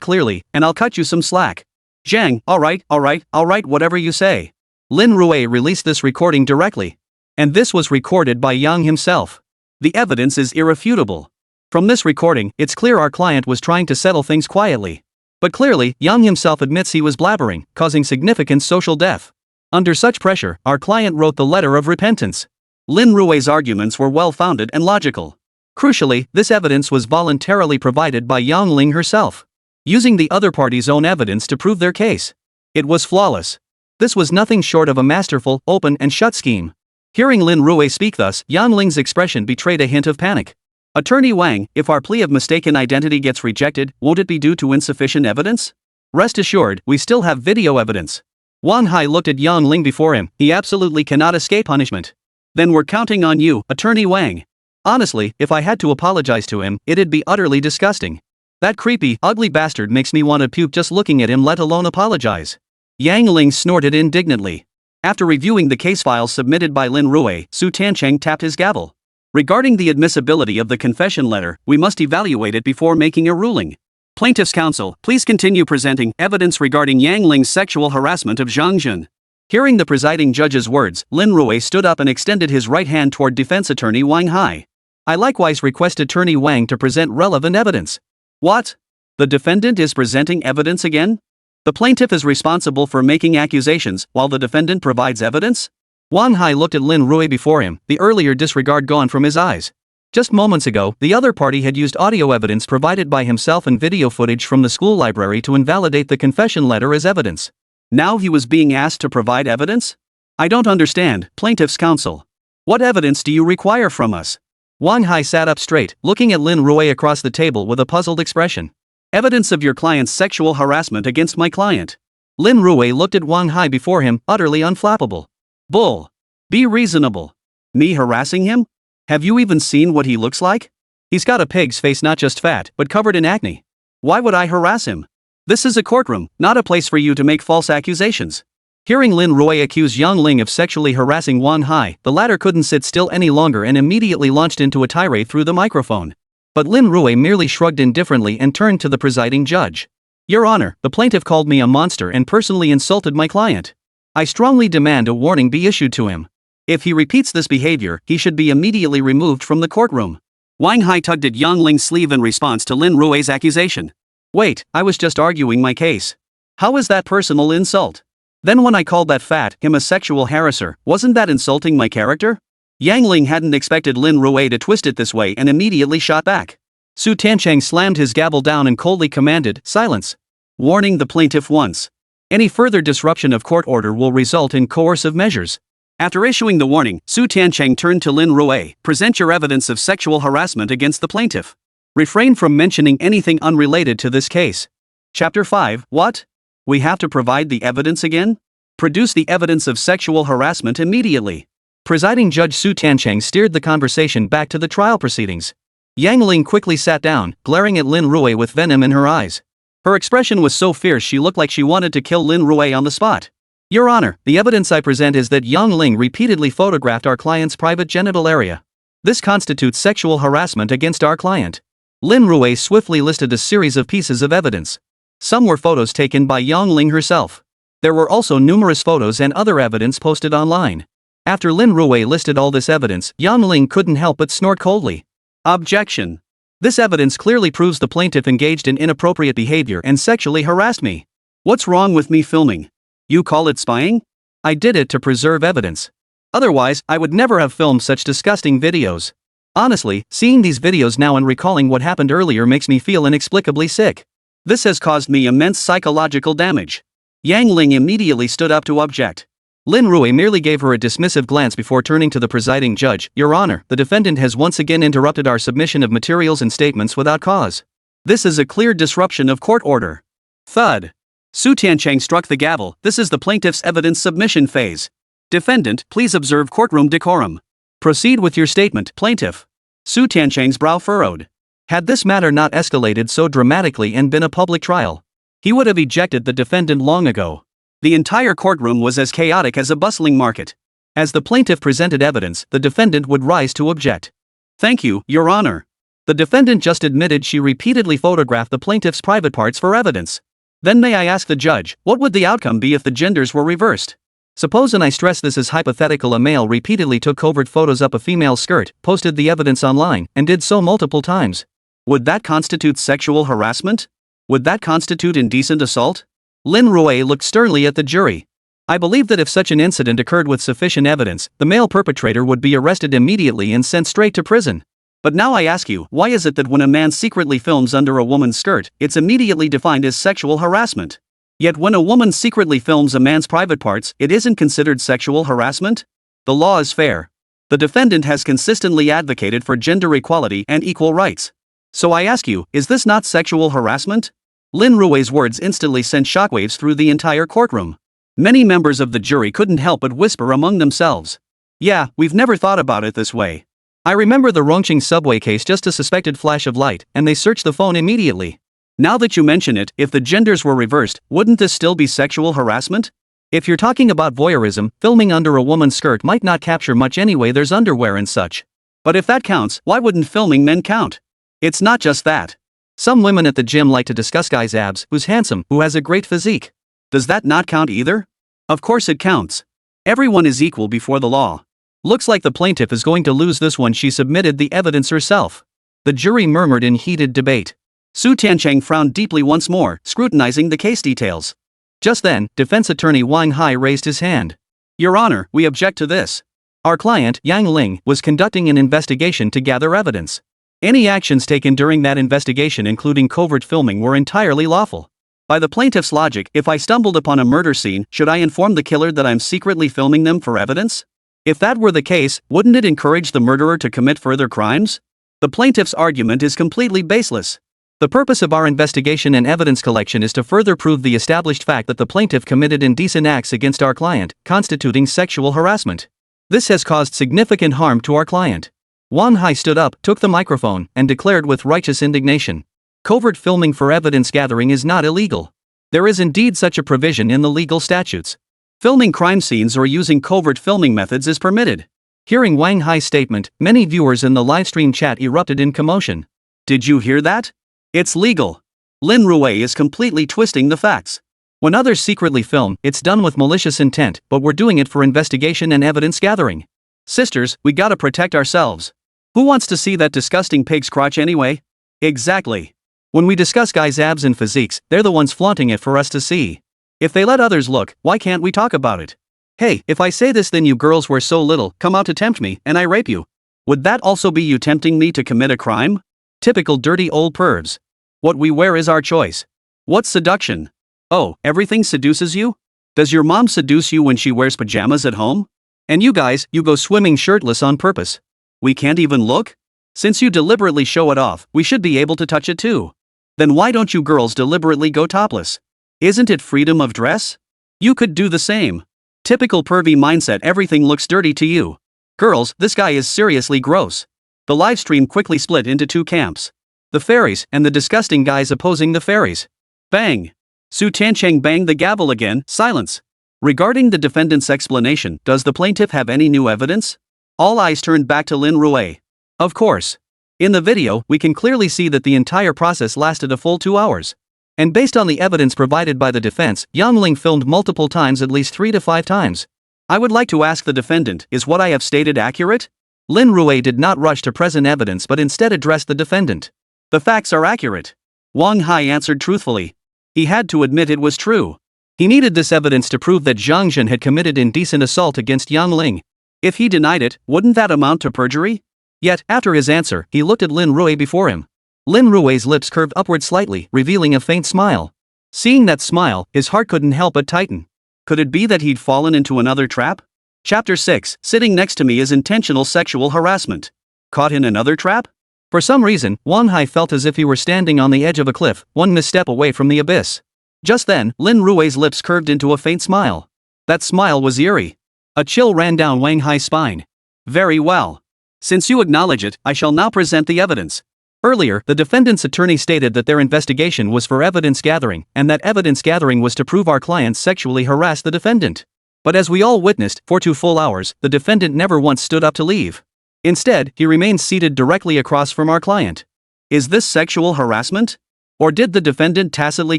clearly, and I'll cut you some slack. Zhang, alright, I'll write whatever you say. Lin Rui released this recording directly. And this was recorded by Yang himself. The evidence is irrefutable. From this recording, it's clear our client was trying to settle things quietly. But clearly, Yang himself admits he was blabbering, causing significant social death. Under such pressure, our client wrote the letter of repentance. Lin Rui's arguments were well-founded and logical. Crucially, this evidence was voluntarily provided by Yang Ling herself, using the other party's own evidence to prove their case. It was flawless. This was nothing short of a masterful, open and shut scheme. Hearing Lin Rui speak thus, Yang Ling's expression betrayed a hint of panic. Attorney Wang, if our plea of mistaken identity gets rejected, won't it be due to insufficient evidence? Rest assured, we still have video evidence. Wang Hai looked at Yang Ling before him. He absolutely cannot escape punishment. Then we're counting on you, Attorney Wang. Honestly, if I had to apologize to him, it'd be utterly disgusting. That creepy, ugly bastard makes me want to puke just looking at him, let alone apologize. Yang Ling snorted indignantly. After reviewing the case files submitted by Lin Rui, Su Tiancheng tapped his gavel. Regarding the admissibility of the confession letter, we must evaluate it before making a ruling. Plaintiff's counsel, please continue presenting evidence regarding Yang Ling's sexual harassment of Zhang Jin. Hearing the presiding judge's words, Lin Rui stood up and extended his right hand toward defense attorney Wang Hai. I likewise request Attorney Wang to present relevant evidence. What? The defendant is presenting evidence again? The plaintiff is responsible for making accusations, while the defendant provides evidence? Wang Hai looked at Lin Rui before him, the earlier disregard gone from his eyes. Just moments ago, the other party had used audio evidence provided by himself and video footage from the school library to invalidate the confession letter as evidence. Now he was being asked to provide evidence? I don't understand, plaintiff's counsel. What evidence do you require from us? Wang Hai sat up straight, looking at Lin Rui across the table with a puzzled expression. Evidence of your client's sexual harassment against my client. Lin Rui looked at Wang Hai before him, utterly unflappable. Bull. Be reasonable. Me harassing him? Have you even seen what he looks like? He's got a pig's face, not just fat, but covered in acne. Why would I harass him? This is a courtroom, not a place for you to make false accusations. Hearing Lin Rui accuse Yang Ling of sexually harassing Wang Hai, the latter couldn't sit still any longer and immediately launched into a tirade through the microphone. But Lin Rui merely shrugged indifferently and turned to the presiding judge. Your Honor, the plaintiff called me a monster and personally insulted my client. I strongly demand a warning be issued to him. If he repeats this behavior, he should be immediately removed from the courtroom. Wang Hai tugged at Yang Ling's sleeve in response to Lin Rui's accusation. Wait, I was just arguing my case. How is that personal insult? Then when I called that fat him a sexual harasser, wasn't that insulting my character? Yang Ling hadn't expected Lin Rui to twist it this way and immediately shot back. Su Tiancheng slammed his gavel down and coldly commanded, silence. Warning the plaintiff once. Any further disruption of court order will result in coercive measures. After issuing the warning, Su Tiancheng turned to Lin Rui, present your evidence of sexual harassment against the plaintiff. Refrain from mentioning anything unrelated to this case. Chapter 5, what? We have to provide the evidence again? Produce the evidence of sexual harassment immediately. Presiding Judge Su Tiancheng steered the conversation back to the trial proceedings. Yang Ling quickly sat down, glaring at Lin Rui with venom in her eyes. Her expression was so fierce she looked like she wanted to kill Lin Rui on the spot. Your Honor, the evidence I present is that Yang Ling repeatedly photographed our client's private genital area. This constitutes sexual harassment against our client. Lin Rui swiftly listed a series of pieces of evidence. Some were photos taken by Yang Ling herself. There were also numerous photos and other evidence posted online. After Lin Rui listed all this evidence, Yang Ling couldn't help but snort coldly. Objection. This evidence clearly proves the plaintiff engaged in inappropriate behavior and sexually harassed me. What's wrong with me filming? You call it spying? I did it to preserve evidence. Otherwise, I would never have filmed such disgusting videos. Honestly, seeing these videos now and recalling what happened earlier makes me feel inexplicably sick. This has caused me immense psychological damage. Yang Ling immediately stood up to object. Lin Rui merely gave her a dismissive glance before turning to the presiding judge. Your Honor, the defendant has once again interrupted our submission of materials and statements without cause. This is a clear disruption of court order. Thud. Su Tiancheng struck the gavel. This is the plaintiff's evidence submission phase. Defendant, please observe courtroom decorum. Proceed with your statement, plaintiff. Su Tiancheng's brow furrowed. Had this matter not escalated so dramatically and been a public trial, he would have ejected the defendant long ago. The entire courtroom was as chaotic as a bustling market. As the plaintiff presented evidence, the defendant would rise to object. Thank you, Your Honor. The defendant just admitted she repeatedly photographed the plaintiff's private parts for evidence. Then may I ask the judge, what would the outcome be if the genders were reversed? Suppose, and I stress this is hypothetical, a male repeatedly took covert photos up a female's skirt, posted the evidence online, and did so multiple times. Would that constitute sexual harassment? Would that constitute indecent assault? Lin Rui looked sternly at the jury. I believe that if such an incident occurred with sufficient evidence, the male perpetrator would be arrested immediately and sent straight to prison. But now I ask you, why is it that when a man secretly films under a woman's skirt, it's immediately defined as sexual harassment? Yet when a woman secretly films a man's private parts, it isn't considered sexual harassment? The law is fair. The defendant has consistently advocated for gender equality and equal rights. So I ask you, is this not sexual harassment? Lin Rui's words instantly sent shockwaves through the entire courtroom. Many members of the jury couldn't help but whisper among themselves. Yeah, we've never thought about it this way. I remember the Rongqing subway case, just a suspected flash of light, and they searched the phone immediately. Now that you mention it, if the genders were reversed, wouldn't this still be sexual harassment? If you're talking about voyeurism, filming under a woman's skirt might not capture much anyway, there's underwear and such. But if that counts, why wouldn't filming men count? It's not just that. Some women at the gym like to discuss guys' abs, who's handsome, who has a great physique. Does that not count either? Of course it counts. Everyone is equal before the law. Looks like the plaintiff is going to lose this one. She submitted the evidence herself. The jury murmured in heated debate. Su Tiancheng frowned deeply once more, scrutinizing the case details. Just then, defense attorney Wang Hai raised his hand. Your Honor, we object to this. Our client, Yang Ling, was conducting an investigation to gather evidence. Any actions taken during that investigation, including covert filming, were entirely lawful. By the plaintiff's logic, if I stumbled upon a murder scene, should I inform the killer that I'm secretly filming them for evidence? If that were the case, wouldn't it encourage the murderer to commit further crimes? The plaintiff's argument is completely baseless. The purpose of our investigation and evidence collection is to further prove the established fact that the plaintiff committed indecent acts against our client, constituting sexual harassment. This has caused significant harm to our client. Wang Hai stood up, took the microphone, and declared with righteous indignation. Covert filming for evidence gathering is not illegal. There is indeed such a provision in the legal statutes. Filming crime scenes or using covert filming methods is permitted. Hearing Wang Hai's statement, many viewers in the livestream chat erupted in commotion. Did you hear that? It's legal. Lin Rui is completely twisting the facts. When others secretly film, it's done with malicious intent, but we're doing it for investigation and evidence gathering. Sisters, we gotta protect ourselves. Who wants to see that disgusting pig's crotch anyway? Exactly. When we discuss guys' abs and physiques, they're the ones flaunting it for us to see. If they let others look, why can't we talk about it? Hey, if I say this, then you girls wear so little, come out to tempt me, and I rape you. Would that also be you tempting me to commit a crime? Typical dirty old pervs. What we wear is our choice. What's seduction? Oh, everything seduces you? Does your mom seduce you when she wears pajamas at home? And you guys, you go swimming shirtless on purpose. We can't even look? Since you deliberately show it off, we should be able to touch it too. Then why don't you girls deliberately go topless? Isn't it freedom of dress? You could do the same. Typical pervy mindset, everything looks dirty to you. Girls, this guy is seriously gross. The livestream quickly split into two camps. The fairies and the disgusting guys opposing the fairies. Bang! Su Tiancheng banged the gavel again. Silence. Regarding the defendant's explanation, does the plaintiff have any new evidence? All eyes turned back to Lin Rui. Of course. In the video, we can clearly see that the entire process lasted a full 2 hours. And based on the evidence provided by the defense, Yang Ling filmed multiple times, at least 3 to 5 times. I would like to ask the defendant, is what I have stated accurate? Lin Rui did not rush to present evidence but instead addressed the defendant. The facts are accurate. Wang Hai answered truthfully. He had to admit it was true. He needed this evidence to prove that Zhang Zhen had committed indecent assault against Yang Ling. If he denied it, wouldn't that amount to perjury? Yet, after his answer, he looked at Lin Rui before him. Lin Rui's lips curved upward slightly, revealing a faint smile. Seeing that smile, his heart couldn't help but tighten. Could it be that he'd fallen into another trap? Chapter 6, Sitting next to me is intentional sexual harassment. Caught in another trap? For some reason, Wang Hai felt as if he were standing on the edge of a cliff, one misstep away from the abyss. Just then, Lin Rui's lips curved into a faint smile. That smile was eerie. A chill ran down Wang Hai's spine. Very well. Since you acknowledge it, I shall now present the evidence. Earlier, the defendant's attorney stated that their investigation was for evidence gathering, and that evidence gathering was to prove our client sexually harassed the defendant. But as we all witnessed, for 2 full hours, the defendant never once stood up to leave. Instead, he remained seated directly across from our client. Is this sexual harassment? Or did the defendant tacitly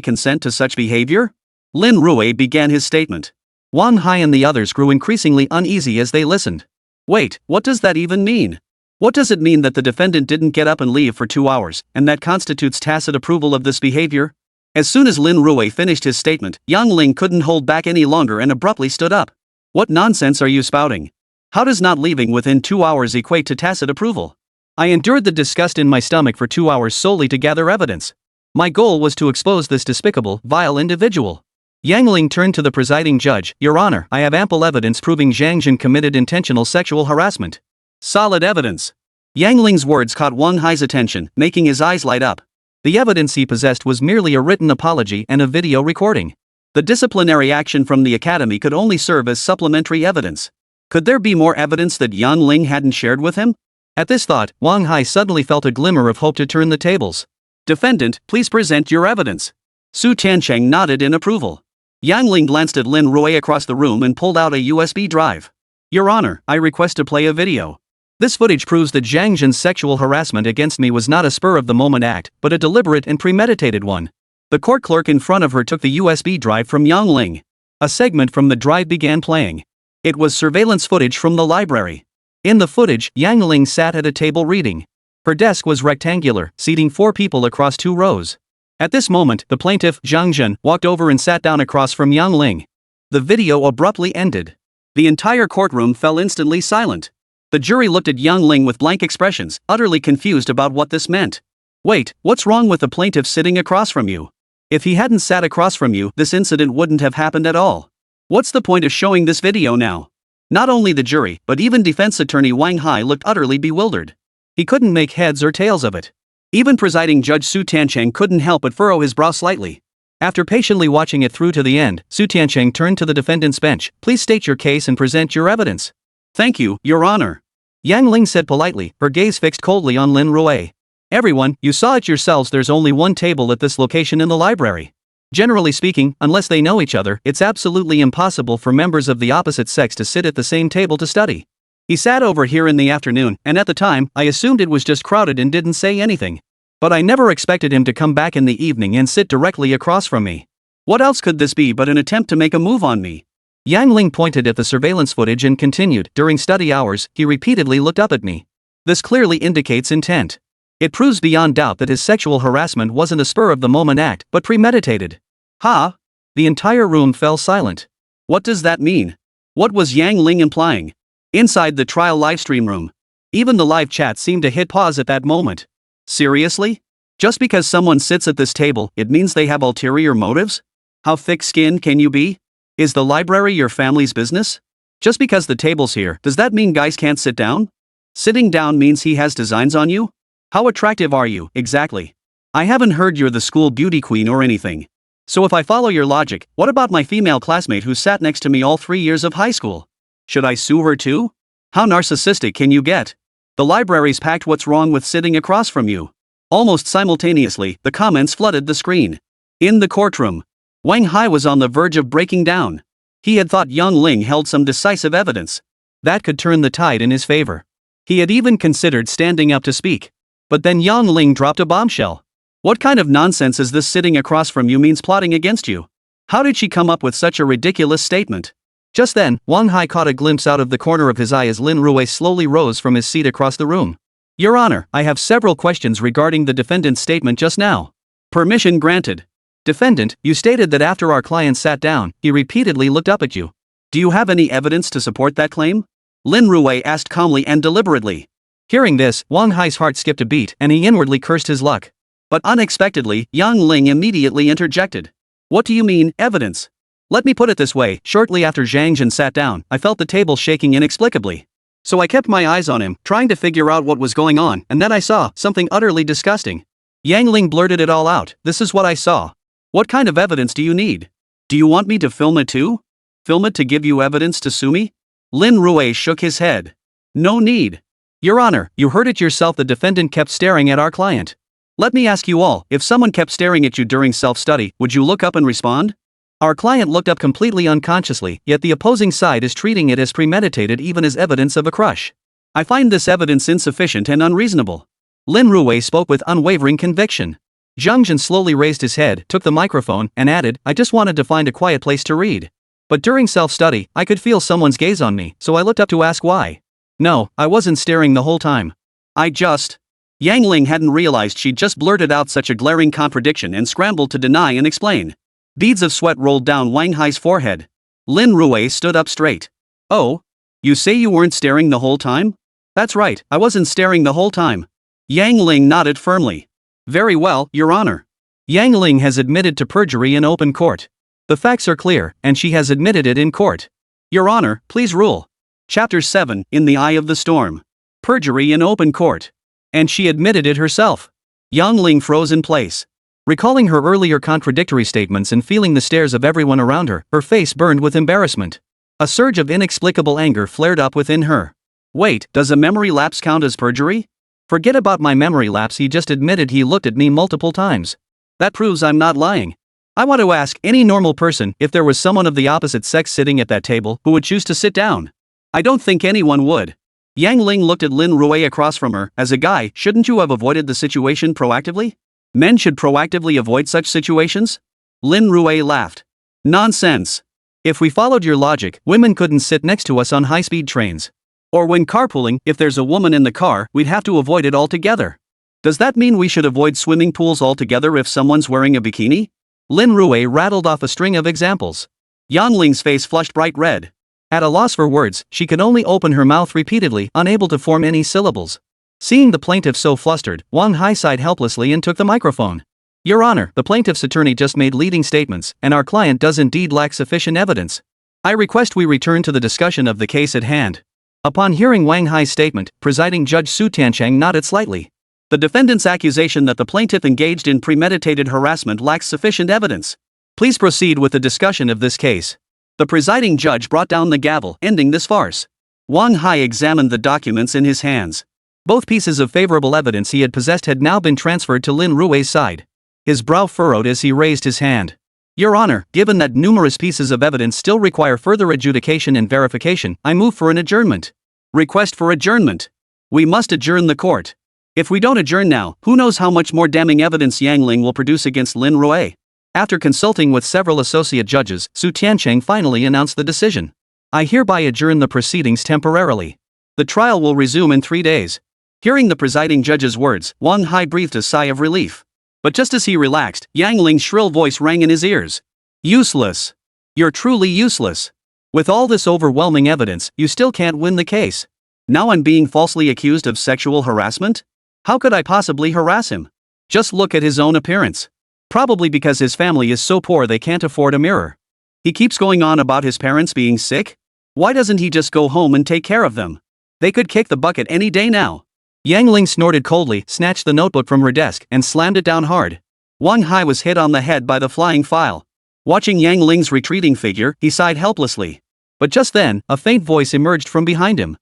consent to such behavior? Lin Rui began his statement. Wang Hai and the others grew increasingly uneasy as they listened. Wait, what does that even mean? What does it mean that the defendant didn't get up and leave for 2 hours, and that constitutes tacit approval of this behavior? As soon as Lin Rui finished his statement, Yang Ling couldn't hold back any longer and abruptly stood up. What nonsense are you spouting? How does not leaving within 2 hours equate to tacit approval? I endured the disgust in my stomach for 2 hours solely to gather evidence. My goal was to expose this despicable, vile individual. Yang Ling turned to the presiding judge. Your Honor, I have ample evidence proving Zhang Zhen committed intentional sexual harassment. Solid evidence. Yang Ling's words caught Wang Hai's attention, making his eyes light up. The evidence he possessed was merely a written apology and a video recording. The disciplinary action from the academy could only serve as supplementary evidence. Could there be more evidence that Yang Ling hadn't shared with him? At this thought, Wang Hai suddenly felt a glimmer of hope to turn the tables. Defendant, please present your evidence. Su Tiancheng nodded in approval. Yang Ling glanced at Lin Rui across the room and pulled out a USB drive. Your Honor, I request to play a video. This footage proves that Zhang Zhen's sexual harassment against me was not a spur-of-the-moment act, but a deliberate and premeditated one. The court clerk in front of her took the USB drive from Yang Ling. A segment from the drive began playing. It was surveillance footage from the library. In the footage, Yang Ling sat at a table reading. Her desk was rectangular, seating 4 people across 2 rows. At this moment, the plaintiff, Zhang Zhen, walked over and sat down across from Yang Ling. The video abruptly ended. The entire courtroom fell instantly silent. The jury looked at Yang Ling with blank expressions, utterly confused about what this meant. Wait, what's wrong with the plaintiff sitting across from you? If he hadn't sat across from you, this incident wouldn't have happened at all. What's the point of showing this video now? Not only the jury, but even defense attorney Wang Hai looked utterly bewildered. He couldn't make heads or tails of it. Even presiding Judge Su Tiancheng couldn't help but furrow his brow slightly. After patiently watching it through to the end, Su Tiancheng turned to the defendant's bench. Please state your case and present your evidence. Thank you, Your Honor. Yang Ling said politely, her gaze fixed coldly on Lin Rui. Everyone, you saw it yourselves, there's only one table at this location in the library. Generally speaking, unless they know each other, it's absolutely impossible for members of the opposite sex to sit at the same table to study. He sat over here in the afternoon, and at the time, I assumed it was just crowded and didn't say anything. But I never expected him to come back in the evening and sit directly across from me. What else could this be but an attempt to make a move on me? Yang Ling pointed at the surveillance footage and continued, during study hours, he repeatedly looked up at me. This clearly indicates intent. It proves beyond doubt that his sexual harassment wasn't a spur-of-the-moment act, but premeditated. Ha! The entire room fell silent. What does that mean? What was Yang Ling implying? Inside the trial livestream room, even the live chat seemed to hit pause at that moment. Seriously? Just because someone sits at this table, it means they have ulterior motives? How thick-skinned can you be? Is the library your family's business? Just because the table's here, does that mean guys can't sit down? Sitting down means he has designs on you? How attractive are you, exactly? I haven't heard you're the school beauty queen or anything. So if I follow your logic, what about my female classmate who sat next to me all 3 years of high school? Should I sue her too? How narcissistic can you get? The library's packed, what's wrong with sitting across from you? Almost simultaneously, the comments flooded the screen. In the courtroom, Wang Hai was on the verge of breaking down. He had thought Yang Ling held some decisive evidence that could turn the tide in his favor. He had even considered standing up to speak. But then Yang Ling dropped a bombshell. What kind of nonsense is this? Sitting across from you means plotting against you. How did she come up with such a ridiculous statement? Just then, Wang Hai caught a glimpse out of the corner of his eye as Lin Rui slowly rose from his seat across the room. Your Honor, I have several questions regarding the defendant's statement just now. Permission granted. Defendant, you stated that after our client sat down, he repeatedly looked up at you. Do you have any evidence to support that claim? Lin Rui asked calmly and deliberately. Hearing this, Wang Hai's heart skipped a beat and he inwardly cursed his luck. But unexpectedly, Yang Ling immediately interjected. What do you mean, evidence? Let me put it this way, shortly after Zhang Jin sat down, I felt the table shaking inexplicably. So I kept my eyes on him, trying to figure out what was going on, and then I saw something utterly disgusting. Yang Ling blurted it all out. This is what I saw. What kind of evidence do you need? Do you want me to film it too? Film it to give you evidence to sue me? Lin Rui shook his head. No need. Your Honor, you heard it yourself, the defendant kept staring at our client. Let me ask you all, if someone kept staring at you during self-study, would you look up and respond? Our client looked up completely unconsciously, yet the opposing side is treating it as premeditated, even as evidence of a crush. I find this evidence insufficient and unreasonable. Lin Rui spoke with unwavering conviction. Zhang Jin slowly raised his head, took the microphone, and added, I just wanted to find a quiet place to read. But during self-study, I could feel someone's gaze on me, so I looked up to ask why. No, I wasn't staring the whole time. Yang Ling hadn't realized she'd just blurted out such a glaring contradiction and scrambled to deny and explain. Beads of sweat rolled down Wang Hai's forehead. Lin Rui stood up straight. Oh? You say you weren't staring the whole time? That's right, I wasn't staring the whole time. Yang Ling nodded firmly. Very well, Your Honor. Yang Ling has admitted to perjury in open court. The facts are clear, and she has admitted it in court. Your Honor, please rule. Chapter 7, In the Eye of the Storm. Perjury in open court. And she admitted it herself. Yang Ling froze in place. Recalling her earlier contradictory statements and feeling the stares of everyone around her, her face burned with embarrassment. A surge of inexplicable anger flared up within her. Wait, does a memory lapse count as perjury? Forget about my memory lapse, he just admitted he looked at me multiple times. That proves I'm not lying. I want to ask any normal person if there was someone of the opposite sex sitting at that table who would choose to sit down. I don't think anyone would. Yang Ling looked at Lin Rui across from her. As a guy, shouldn't you have avoided the situation proactively? Men should proactively avoid such situations? Lin Rui laughed. Nonsense. If we followed your logic, women couldn't sit next to us on high-speed trains. Or when carpooling, if there's a woman in the car, we'd have to avoid it altogether. Does that mean we should avoid swimming pools altogether if someone's wearing a bikini? Lin Rui rattled off a string of examples. Yang Ling's face flushed bright red. At a loss for words, she could only open her mouth repeatedly, unable to form any syllables. Seeing the plaintiff so flustered, Wang Hai sighed helplessly and took the microphone. Your Honor, the plaintiff's attorney just made leading statements, and our client does indeed lack sufficient evidence. I request we return to the discussion of the case at hand. Upon hearing Wang Hai's statement, presiding Judge Su Tiancheng nodded slightly. The defendant's accusation that the plaintiff engaged in premeditated harassment lacks sufficient evidence. Please proceed with the discussion of this case. The presiding judge brought down the gavel, ending this farce. Wang Hai examined the documents in his hands. Both pieces of favorable evidence he had possessed had now been transferred to Lin Rui's side. His brow furrowed as he raised his hand. Your Honor, given that numerous pieces of evidence still require further adjudication and verification, I move for an adjournment. Request for adjournment. We must adjourn the court. If we don't adjourn now, who knows how much more damning evidence Yang Ling will produce against Lin Rui. After consulting with several associate judges, Su Tiancheng finally announced the decision. I hereby adjourn the proceedings temporarily. The trial will resume in 3 days. Hearing the presiding judge's words, Wang Hai breathed a sigh of relief. But just as he relaxed, Yang Ling's shrill voice rang in his ears. Useless. You're truly useless. With all this overwhelming evidence, you still can't win the case. Now I'm being falsely accused of sexual harassment? How could I possibly harass him? Just look at his own appearance. Probably because his family is so poor they can't afford a mirror. He keeps going on about his parents being sick? Why doesn't he just go home and take care of them? They could kick the bucket any day now. Yang Ling snorted coldly, snatched the notebook from her desk, and slammed it down hard. Wang Hai was hit on the head by the flying file. Watching Yang Ling's retreating figure, he sighed helplessly. But just then, a faint voice emerged from behind him.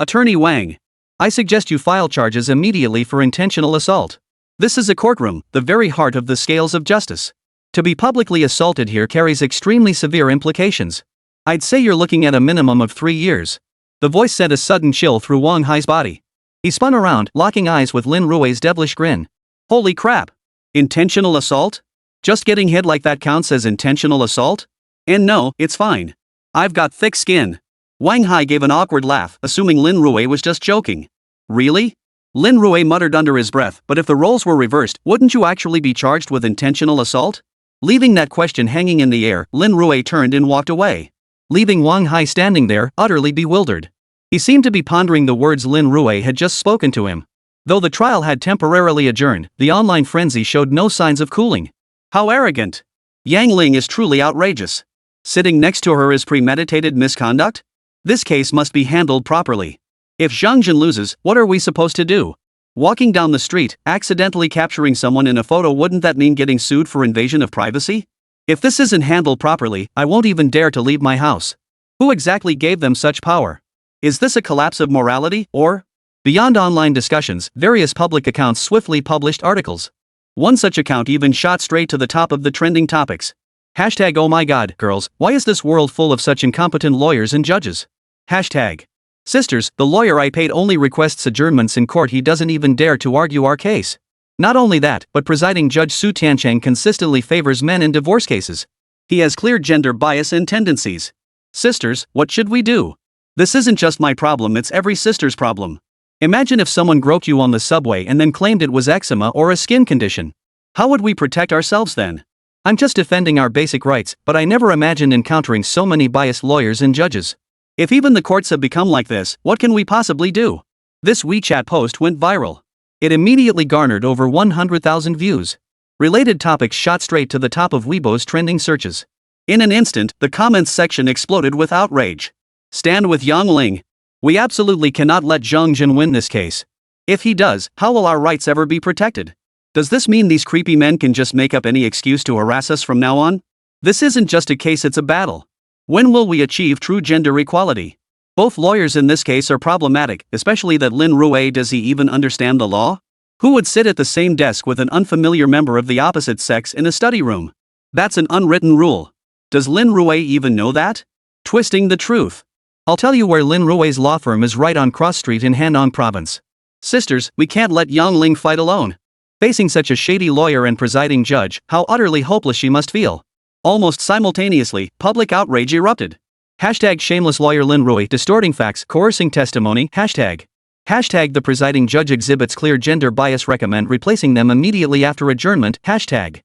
Attorney Wang. I suggest you file charges immediately for intentional assault. This is a courtroom, the very heart of the scales of justice. To be publicly assaulted here carries extremely severe implications. I'd say you're looking at a minimum of 3 years. The voice sent a sudden chill through Wang Hai's body. He spun around, locking eyes with Lin Rui's devilish grin. Holy crap! Intentional assault? Just getting hit like that counts as intentional assault? And no, it's fine. I've got thick skin. Wang Hai gave an awkward laugh, assuming Lin Rui was just joking. Really? Lin Rui muttered under his breath, but if the roles were reversed, wouldn't you actually be charged with intentional assault? Leaving that question hanging in the air, Lin Rui turned and walked away, leaving Wang Hai standing there, utterly bewildered. He seemed to be pondering the words Lin Rui had just spoken to him. Though the trial had temporarily adjourned, the online frenzy showed no signs of cooling. How arrogant! Yang Ling is truly outrageous. Sitting next to her is premeditated misconduct? This case must be handled properly. If Zhang Jin loses, what are we supposed to do? Walking down the street, accidentally capturing someone in a photo, wouldn't that mean getting sued for invasion of privacy? If this isn't handled properly, I won't even dare to leave my house. Who exactly gave them such power? Is this a collapse of morality, or? Beyond online discussions, various public accounts swiftly published articles. One such account even shot straight to the top of the trending topics. Hashtag oh my god, girls, why is this world full of such incompetent lawyers and judges? Hashtag sisters, the lawyer I paid only requests adjournments in court, he doesn't even dare to argue our case. Not only that, but presiding Judge Su Tiancheng consistently favors men in divorce cases. He has clear gender bias and tendencies. Sisters, what should we do? This isn't just my problem, it's every sister's problem. Imagine if someone groped you on the subway and then claimed it was eczema or a skin condition. How would we protect ourselves then? I'm just defending our basic rights, but I never imagined encountering so many biased lawyers and judges. If even the courts have become like this, what can we possibly do? This WeChat post went viral. It immediately garnered over 100,000 views. Related topics shot straight to the top of Weibo's trending searches. In an instant, the comments section exploded with outrage. Stand with Yang Ling. We absolutely cannot let Zhang Jin win this case. If he does, how will our rights ever be protected? Does this mean these creepy men can just make up any excuse to harass us from now on? This isn't just a case, it's a battle. When will we achieve true gender equality? Both lawyers in this case are problematic, especially that Lin Rui. Does he even understand the law? Who would sit at the same desk with an unfamiliar member of the opposite sex in a study room? That's an unwritten rule. Does Lin Rui even know that? Twisting the truth. I'll tell you where Lin Rui's law firm is, right on Cross Street in Hanong Province. Sisters, we can't let Yang Ling fight alone. Facing such a shady lawyer and presiding judge, how utterly hopeless she must feel. Almost simultaneously, public outrage erupted. Hashtag shameless lawyer Lin Rui distorting facts, coercing testimony, hashtag the presiding judge exhibits clear gender bias, recommend replacing them immediately after adjournment, hashtag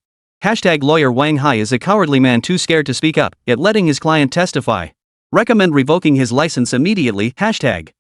lawyer Wang Hai is a cowardly man too scared to speak up, yet letting his client testify. Recommend revoking his license immediately, hashtag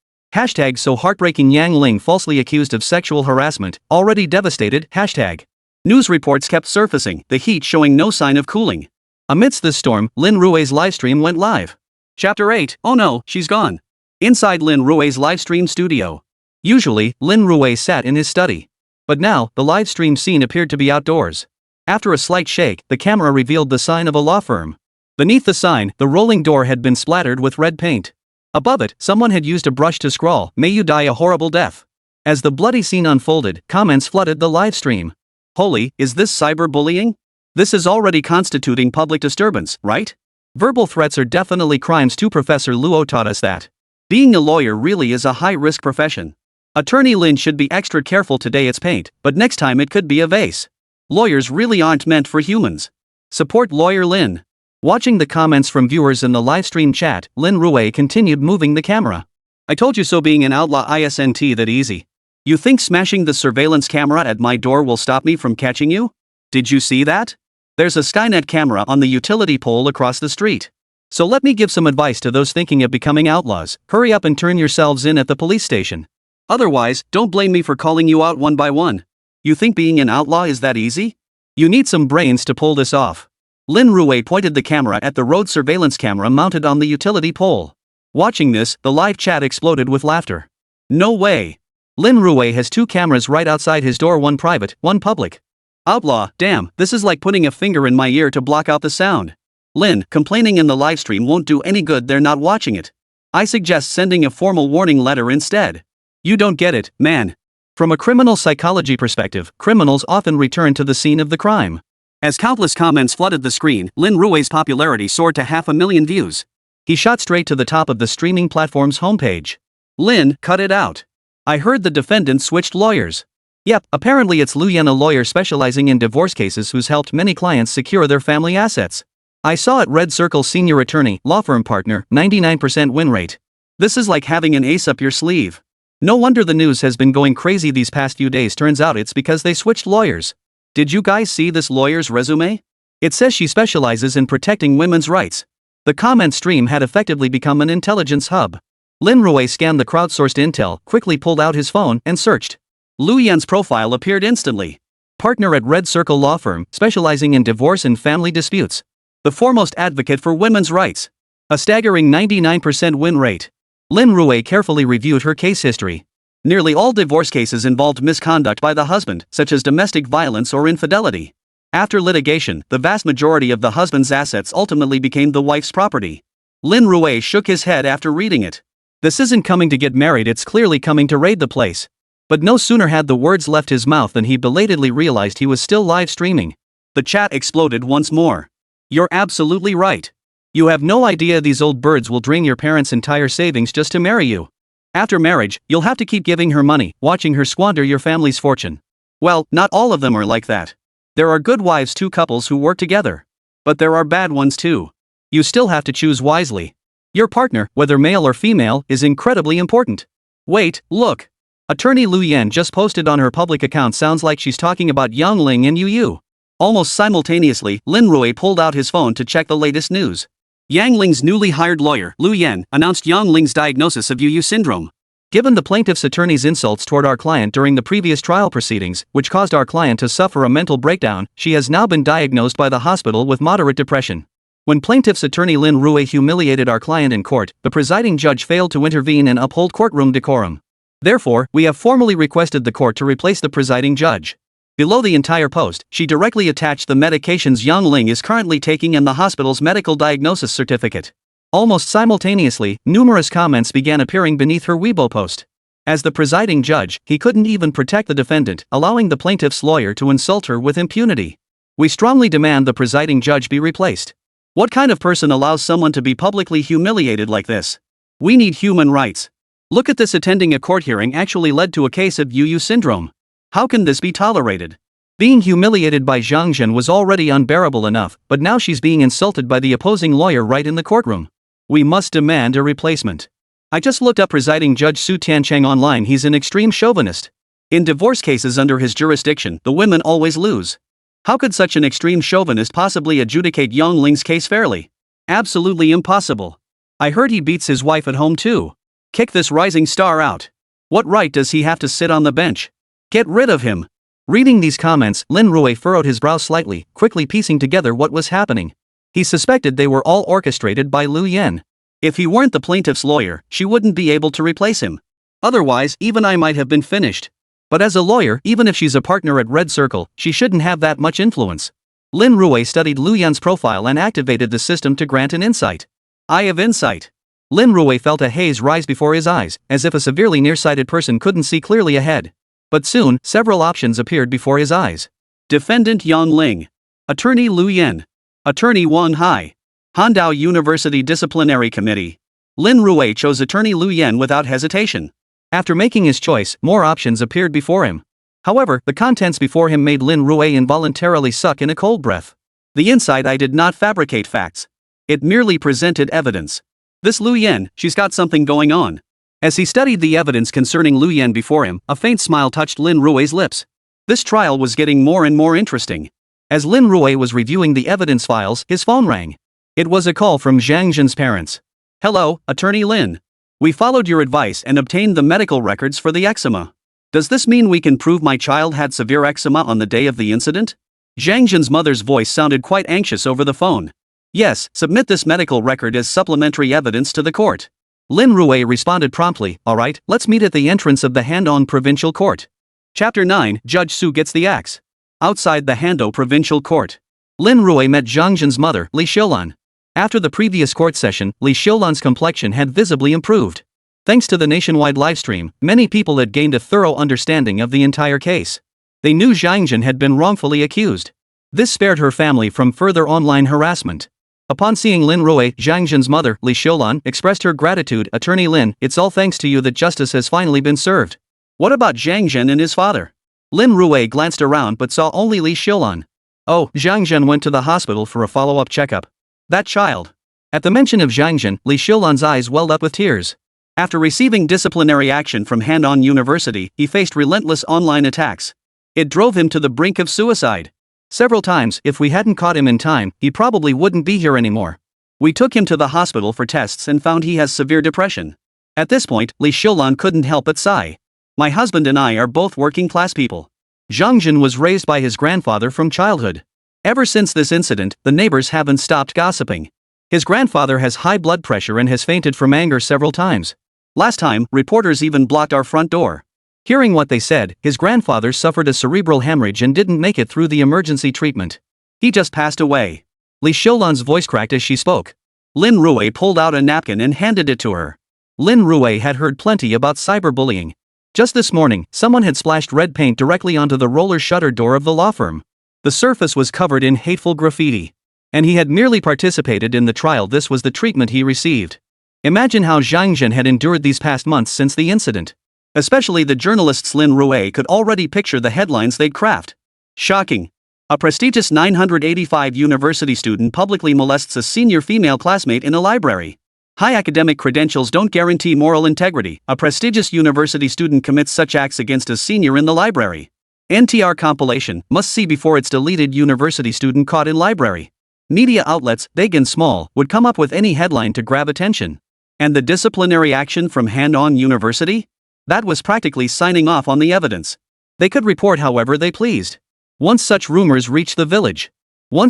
so heartbreaking Yang Ling falsely accused of sexual harassment, already devastated, hashtag. News reports kept surfacing, the heat showing no sign of cooling. Amidst this storm, Lin Rui's livestream went live. Chapter 8, oh no, she's gone. Inside Lin Rui's livestream studio. Usually, Lin Rui sat in his study. But now, the livestream scene appeared to be outdoors. After a slight shake, the camera revealed the sign of a law firm. Beneath the sign, the rolling door had been splattered with red paint. Above it, someone had used a brush to scrawl, "May you die a horrible death." As the bloody scene unfolded, comments flooded the livestream. Holy, is this cyberbullying? This is already constituting public disturbance, right? Verbal threats are definitely crimes too. Professor Luo taught us that. Being a lawyer really is a high-risk profession. Attorney Lin should be extra careful today, it's paint, but next time it could be a vase. Lawyers really aren't meant for humans. Support lawyer Lin. Watching the comments from viewers in the livestream chat, Lin Rui continued moving the camera. I told you so, being an outlaw isn't that easy. You think smashing the surveillance camera at my door will stop me from catching you? Did you see that? There's a Skynet camera on the utility pole across the street. So let me give some advice to those thinking of becoming outlaws. Hurry up and turn yourselves in at the police station. Otherwise, don't blame me for calling you out one by one. You think being an outlaw is that easy? You need some brains to pull this off. Lin Rui pointed the camera at the road surveillance camera mounted on the utility pole. Watching this, the live chat exploded with laughter. No way. Lin Rui has 2 cameras right outside his door, one private, one public. Outlaw, damn, this is like putting a finger in my ear to block out the sound. Lin, complaining in the livestream won't do any good, they're not watching it. I suggest sending a formal warning letter instead. You don't get it, man. From a criminal psychology perspective, criminals often return to the scene of the crime. As countless comments flooded the screen, Lin Rui's popularity soared to 500,000 views. He shot straight to the top of the streaming platform's homepage. Lin, cut it out. I heard the defendant switched lawyers. Yep, apparently it's Lu Yan, a lawyer specializing in divorce cases who's helped many clients secure their family assets. I saw it, Red Circle senior attorney, law firm partner, 99% win rate. This is like having an ace up your sleeve. No wonder the news has been going crazy these past few days. Turns out it's because they switched lawyers. Did you guys see this lawyer's resume? It says she specializes in protecting women's rights. The comment stream had effectively become an intelligence hub. Lin Rui scanned the crowdsourced intel, quickly pulled out his phone, and searched. Lu Yan's profile appeared instantly. Partner at Red Circle Law Firm, specializing in divorce and family disputes. The foremost advocate for women's rights. A staggering 99% win rate. Lin Rui carefully reviewed her case history. Nearly all divorce cases involved misconduct by the husband, such as domestic violence or infidelity. After litigation, the vast majority of the husband's assets ultimately became the wife's property. Lin Rui shook his head after reading it. This isn't coming to get married, it's clearly coming to raid the place. But no sooner had the words left his mouth than he belatedly realized he was still live streaming. The chat exploded once more. You're absolutely right. You have no idea these old birds will drain your parents' entire savings just to marry you. After marriage, you'll have to keep giving her money, watching her squander your family's fortune. Well, not all of them are like that. There are good wives to couples who work together. But there are bad ones too. You still have to choose wisely. Your partner, whether male or female, is incredibly important. Wait, look. Attorney Lu Yan just posted on her public account. Sounds like she's talking about Yang Ling and Yu. Almost simultaneously, Lin Rui pulled out his phone to check the latest news. Yang Ling's newly hired lawyer, Lu Yan, announced Yang Ling's diagnosis of Yu syndrome. Given the plaintiff's attorney's insults toward our client during the previous trial proceedings, which caused our client to suffer a mental breakdown, she has now been diagnosed by the hospital with moderate depression. When plaintiff's attorney Lin Rui humiliated our client in court, the presiding judge failed to intervene and uphold courtroom decorum. Therefore, we have formally requested the court to replace the presiding judge. Below the entire post, she directly attached the medications Yang Ling is currently taking and the hospital's medical diagnosis certificate. Almost simultaneously, numerous comments began appearing beneath her Weibo post. As the presiding judge, he couldn't even protect the defendant, allowing the plaintiff's lawyer to insult her with impunity. We strongly demand the presiding judge be replaced. What kind of person allows someone to be publicly humiliated like this? We need human rights. Look at this, attending a court hearing actually led to a case of Yu syndrome. How can this be tolerated? Being humiliated by Zhang Zhen was already unbearable enough, but now she's being insulted by the opposing lawyer right in the courtroom. We must demand a replacement. I just looked up presiding judge Su Tiancheng online. He's an extreme chauvinist. In divorce cases under his jurisdiction, the women always lose. How could such an extreme chauvinist possibly adjudicate Yang Ling's case fairly? Absolutely impossible. I heard he beats his wife at home too. Kick this rising star out. What right does he have to sit on the bench? Get rid of him. Reading these comments, Lin Rui furrowed his brow slightly, quickly piecing together what was happening. He suspected they were all orchestrated by Lu Yan. If he weren't the plaintiff's lawyer, she wouldn't be able to replace him. Otherwise, even I might have been finished. But as a lawyer, even if she's a partner at Red Circle, she shouldn't have that much influence. Lin Rui studied Lu Yan's profile and activated the system to grant an incite. Eye of insight. Lin Rui felt a haze rise before his eyes, as if a severely nearsighted person couldn't see clearly ahead. But soon, several options appeared before his eyes. Defendant Yang Ling. Attorney Lu Yan. Attorney Wang Hai. Handao University Disciplinary Committee. Lin Rui chose Attorney Lu Yan without hesitation. After making his choice, more options appeared before him. However, the contents before him made Lin Rui involuntarily suck in a cold breath. The incite did not fabricate facts. It merely presented evidence. This Lu Yan, she's got something going on. As he studied the evidence concerning Lu Yan before him, a faint smile touched Lin Rui's lips. This trial was getting more and more interesting. As Lin Rui was reviewing the evidence files, his phone rang. It was a call from Zhang Zhen's parents. Hello, Attorney Lin. We followed your advice and obtained the medical records for the eczema. Does this mean we can prove my child had severe eczema on the day of the incident? Zhang Zhen's mother's voice sounded quite anxious over the phone. Yes, submit this medical record as supplementary evidence to the court. Lin Rui responded promptly. Alright, let's meet at the entrance of the Handong Provincial Court. Chapter 9, Judge Su gets the axe. Outside the Handong Provincial Court, Lin Rui met Zhang Zhen's mother, Li Xiulan. After the previous court session, Li Xiulan's complexion had visibly improved. Thanks to the nationwide livestream, many people had gained a thorough understanding of the entire case. They knew Zhang Zhen had been wrongfully accused. This spared her family from further online harassment. Upon seeing Lin Rui, Zhang Zhen's mother, Li Xiulan, expressed her gratitude. Attorney Lin, it's all thanks to you that justice has finally been served. What about Zhang Zhen and his father? Lin Rui glanced around but saw only Li Xiulan. Oh, Zhang Zhen went to the hospital for a follow-up checkup. That child. At the mention of Zhang Zhen, Li Xiulan's eyes welled up with tears. After receiving disciplinary action from Han-On University, he faced relentless online attacks. It drove him to the brink of suicide. Several times, if we hadn't caught him in time, he probably wouldn't be here anymore. We took him to the hospital for tests and found he has severe depression. At this point, Li Xiulan couldn't help but sigh. My husband and I are both working-class people. Zhang Zhen was raised by his grandfather from childhood. Ever since this incident, the neighbors haven't stopped gossiping. His grandfather has high blood pressure and has fainted from anger several times. Last time, reporters even blocked our front door. Hearing what they said, his grandfather suffered a cerebral hemorrhage and didn't make it through the emergency treatment. He just passed away. Li Xiulan's voice cracked as she spoke. Lin Rui pulled out a napkin and handed it to her. Lin Rui had heard plenty about cyberbullying. Just this morning, someone had splashed red paint directly onto the roller shutter door of the law firm. The surface was covered in hateful graffiti. And he had merely participated in the trial. This was the treatment he received. Imagine how Zhang Zhen had endured these past months since the incident. Especially the journalists. Lin Rui could already picture the headlines they'd craft. Shocking. A prestigious 985 university student publicly molests a senior female classmate in a library. High academic credentials don't guarantee moral integrity. A prestigious university student commits such acts against a senior in the library. NTR compilation, must see before it's deleted. University student caught in library. Media outlets, big and small, would come up with any headline to grab attention. And the disciplinary action from Han-On University? That was practically signing off on the evidence. They could report however they pleased. Once such rumors reached the village. Li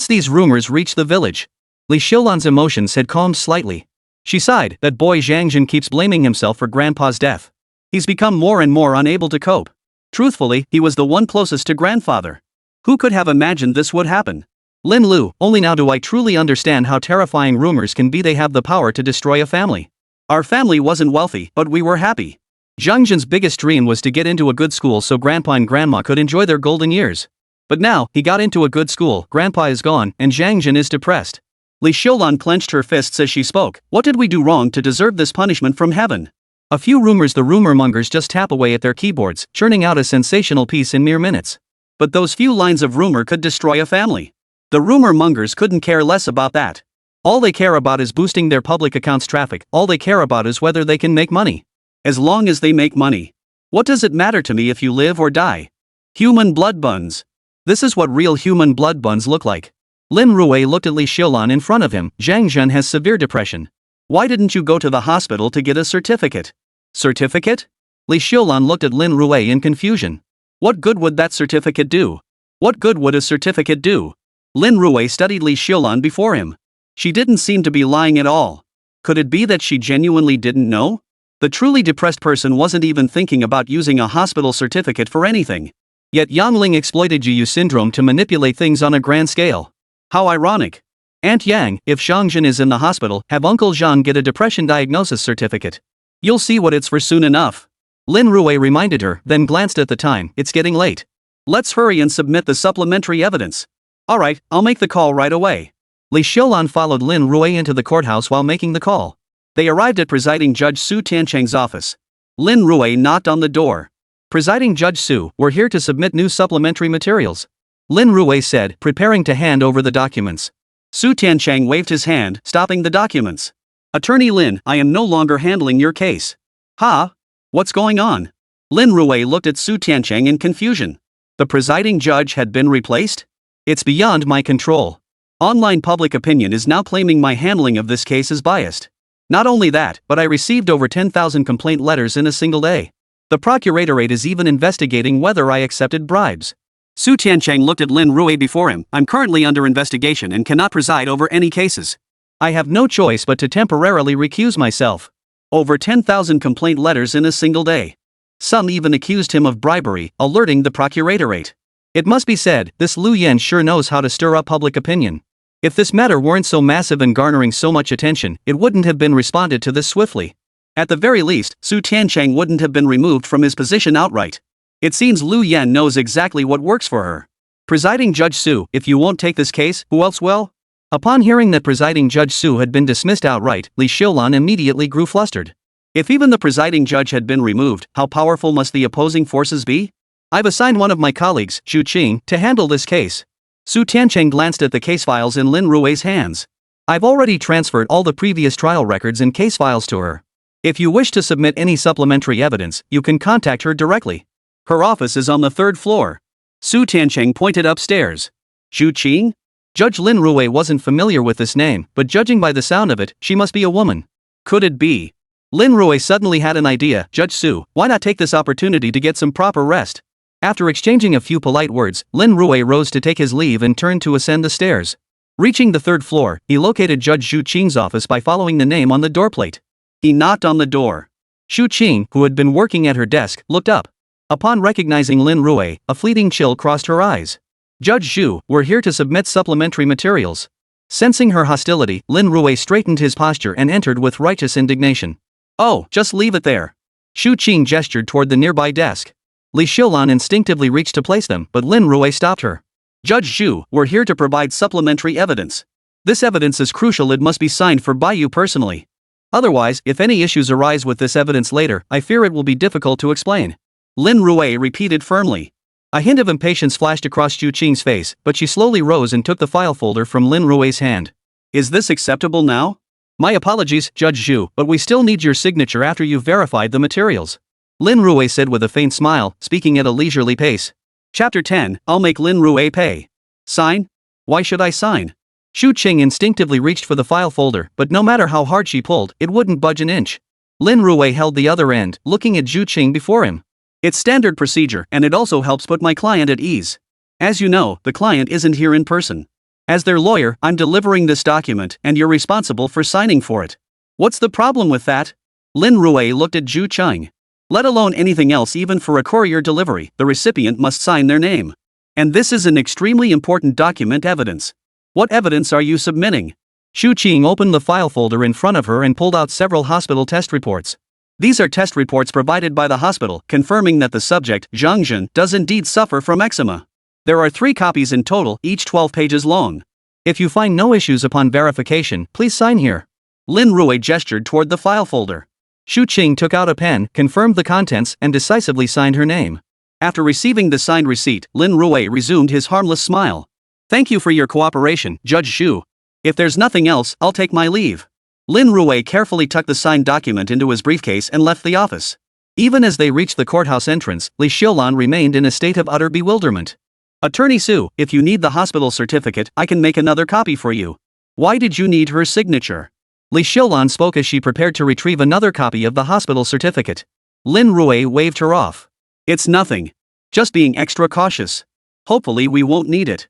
Xiulan's emotions had calmed slightly. She sighed. That boy Zhang Zhen keeps blaming himself for grandpa's death. He's become more and more unable to cope. Truthfully, he was the one closest to grandfather. Who could have imagined this would happen? Lin Lu, only now do I truly understand how terrifying rumors can be. They have the power to destroy a family. Our family wasn't wealthy, but we were happy. Zhang Zhen's biggest dream was to get into a good school so grandpa and grandma could enjoy their golden years. But now, he got into a good school, grandpa is gone, and Zhang Zhen is depressed. Li Xiulan clenched her fists as she spoke. What did we do wrong to deserve this punishment from heaven? A few rumors. The rumor mongers just tap away at their keyboards, churning out a sensational piece in mere minutes. But those few lines of rumor could destroy a family. The rumor mongers couldn't care less about that. All they care about is boosting their public accounts traffic. All they care about is whether they can make money. As long as they make money. What does it matter to me if you live or die? Human blood buns. This is what real human blood buns look like. Lin Rui looked at Li Xiulan in front of him. Zhang Zhen has severe depression. Why didn't you go to the hospital to get a certificate? Certificate? Li Xiulan looked at Lin Rui in confusion. What good would that certificate do? What good would a certificate do? Lin Rui studied Li Xiulan before him. She didn't seem to be lying at all. Could it be that she genuinely didn't know? The truly depressed person wasn't even thinking about using a hospital certificate for anything. Yet Yangling exploited Jiyu syndrome to manipulate things on a grand scale. How ironic. Aunt Yang, if Zhang Zhen is in the hospital, have Uncle Zhang get a depression diagnosis certificate. You'll see what it's for soon enough. Lin Rui reminded her, then glanced at the time. It's getting late. Let's hurry and submit the supplementary evidence. Alright, I'll make the call right away. Li Xiulan followed Lin Rui into the courthouse while making the call. They arrived at Presiding Judge Su Tiancheng's office. Lin Rui knocked on the door. Presiding Judge Su, we're here to submit new supplementary materials. Lin Rui said, preparing to hand over the documents. Su Tiancheng waved his hand, stopping the documents. Attorney Lin, I am no longer handling your case. Huh? What's going on? Lin Rui looked at Su Tiancheng in confusion. The presiding judge had been replaced? It's beyond my control. Online public opinion is now claiming my handling of this case is biased. Not only that, but I received over 10,000 complaint letters in a single day. The procuratorate is even investigating whether I accepted bribes. Su Tiancheng looked at Lin Rui before him. I'm currently under investigation and cannot preside over any cases. I have no choice but to temporarily recuse myself. Over 10,000 complaint letters in a single day. Some even accused him of bribery, alerting the procuratorate. It must be said, this Lu Yan sure knows how to stir up public opinion. If this matter weren't so massive and garnering so much attention, it wouldn't have been responded to this swiftly. At the very least, Su Tiancheng wouldn't have been removed from his position outright. It seems Lu Yan knows exactly what works for her. Presiding Judge Su, if you won't take this case, who else will? Upon hearing that Presiding Judge Su had been dismissed outright, Li Xiulan immediately grew flustered. If even the presiding judge had been removed, how powerful must the opposing forces be? I've assigned one of my colleagues, Zhu Qing, to handle this case. Su Tiancheng glanced at the case files in Lin Rui's hands. I've already transferred all the previous trial records and case files to her. If you wish to submit any supplementary evidence, you can contact her directly. Her office is on the 3rd floor. Su Tiancheng pointed upstairs. Zhu Qing? Judge Lin Rui wasn't familiar with this name, but judging by the sound of it, she must be a woman. Could it be? Lin Rui suddenly had an idea. Judge Su, why not take this opportunity to get some proper rest? After exchanging a few polite words, Lin Rui rose to take his leave and turned to ascend the stairs. Reaching the 3rd floor, he located Judge Zhu Qing's office by following the name on the doorplate. He knocked on the door. Zhu Qing, who had been working at her desk, looked up. Upon recognizing Lin Rui, a fleeting chill crossed her eyes. Judge Zhu, we're here to submit supplementary materials. Sensing her hostility, Lin Rui straightened his posture and entered with righteous indignation. Oh, just leave it there. Zhu Qing gestured toward the nearby desk. Li Xiulan instinctively reached to place them, but Lin Rui stopped her. Judge Zhu, we're here to provide supplementary evidence. This evidence is crucial, it must be signed for by you personally. Otherwise, if any issues arise with this evidence later, I fear it will be difficult to explain. Lin Rui repeated firmly. A hint of impatience flashed across Zhu Qing's face, but she slowly rose and took the file folder from Lin Rui's hand. Is this acceptable now? My apologies, Judge Zhu, but we still need your signature after you've verified the materials. Lin Rui said with a faint smile, speaking at a leisurely pace. Chapter 10, I'll make Lin Rui pay. Sign? Why should I sign? Zhu Qing instinctively reached for the file folder, but no matter how hard she pulled, it wouldn't budge an inch. Lin Rui held the other end, looking at Zhu Qing before him. It's standard procedure, and it also helps put my client at ease. As you know, the client isn't here in person. As their lawyer, I'm delivering this document, and you're responsible for signing for it. What's the problem with that? Lin Rui looked at Zhu Qing. Let alone anything else, even for a courier delivery, the recipient must sign their name. And this is an extremely important document evidence. What evidence are you submitting? Zhu Qing opened the file folder in front of her and pulled out several hospital test reports. These are test reports provided by the hospital, confirming that the subject, Zhang Jun, does indeed suffer from eczema. There are 3 copies in total, each 12 pages long. If you find no issues upon verification, please sign here. Lin Rui gestured toward the file folder. Zhu Qing took out a pen, confirmed the contents, and decisively signed her name. After receiving the signed receipt, Lin Rui resumed his harmless smile. Thank you for your cooperation, Judge Zhu. If there's nothing else, I'll take my leave. Lin Rui carefully tucked the signed document into his briefcase and left the office. Even as they reached the courthouse entrance, Li Xiulan remained in a state of utter bewilderment. Attorney Su, if you need the hospital certificate, I can make another copy for you. Why did you need her signature? Li Xiulan spoke as she prepared to retrieve another copy of the hospital certificate. Lin Rui waved her off. It's nothing. Just being extra cautious. Hopefully we won't need it.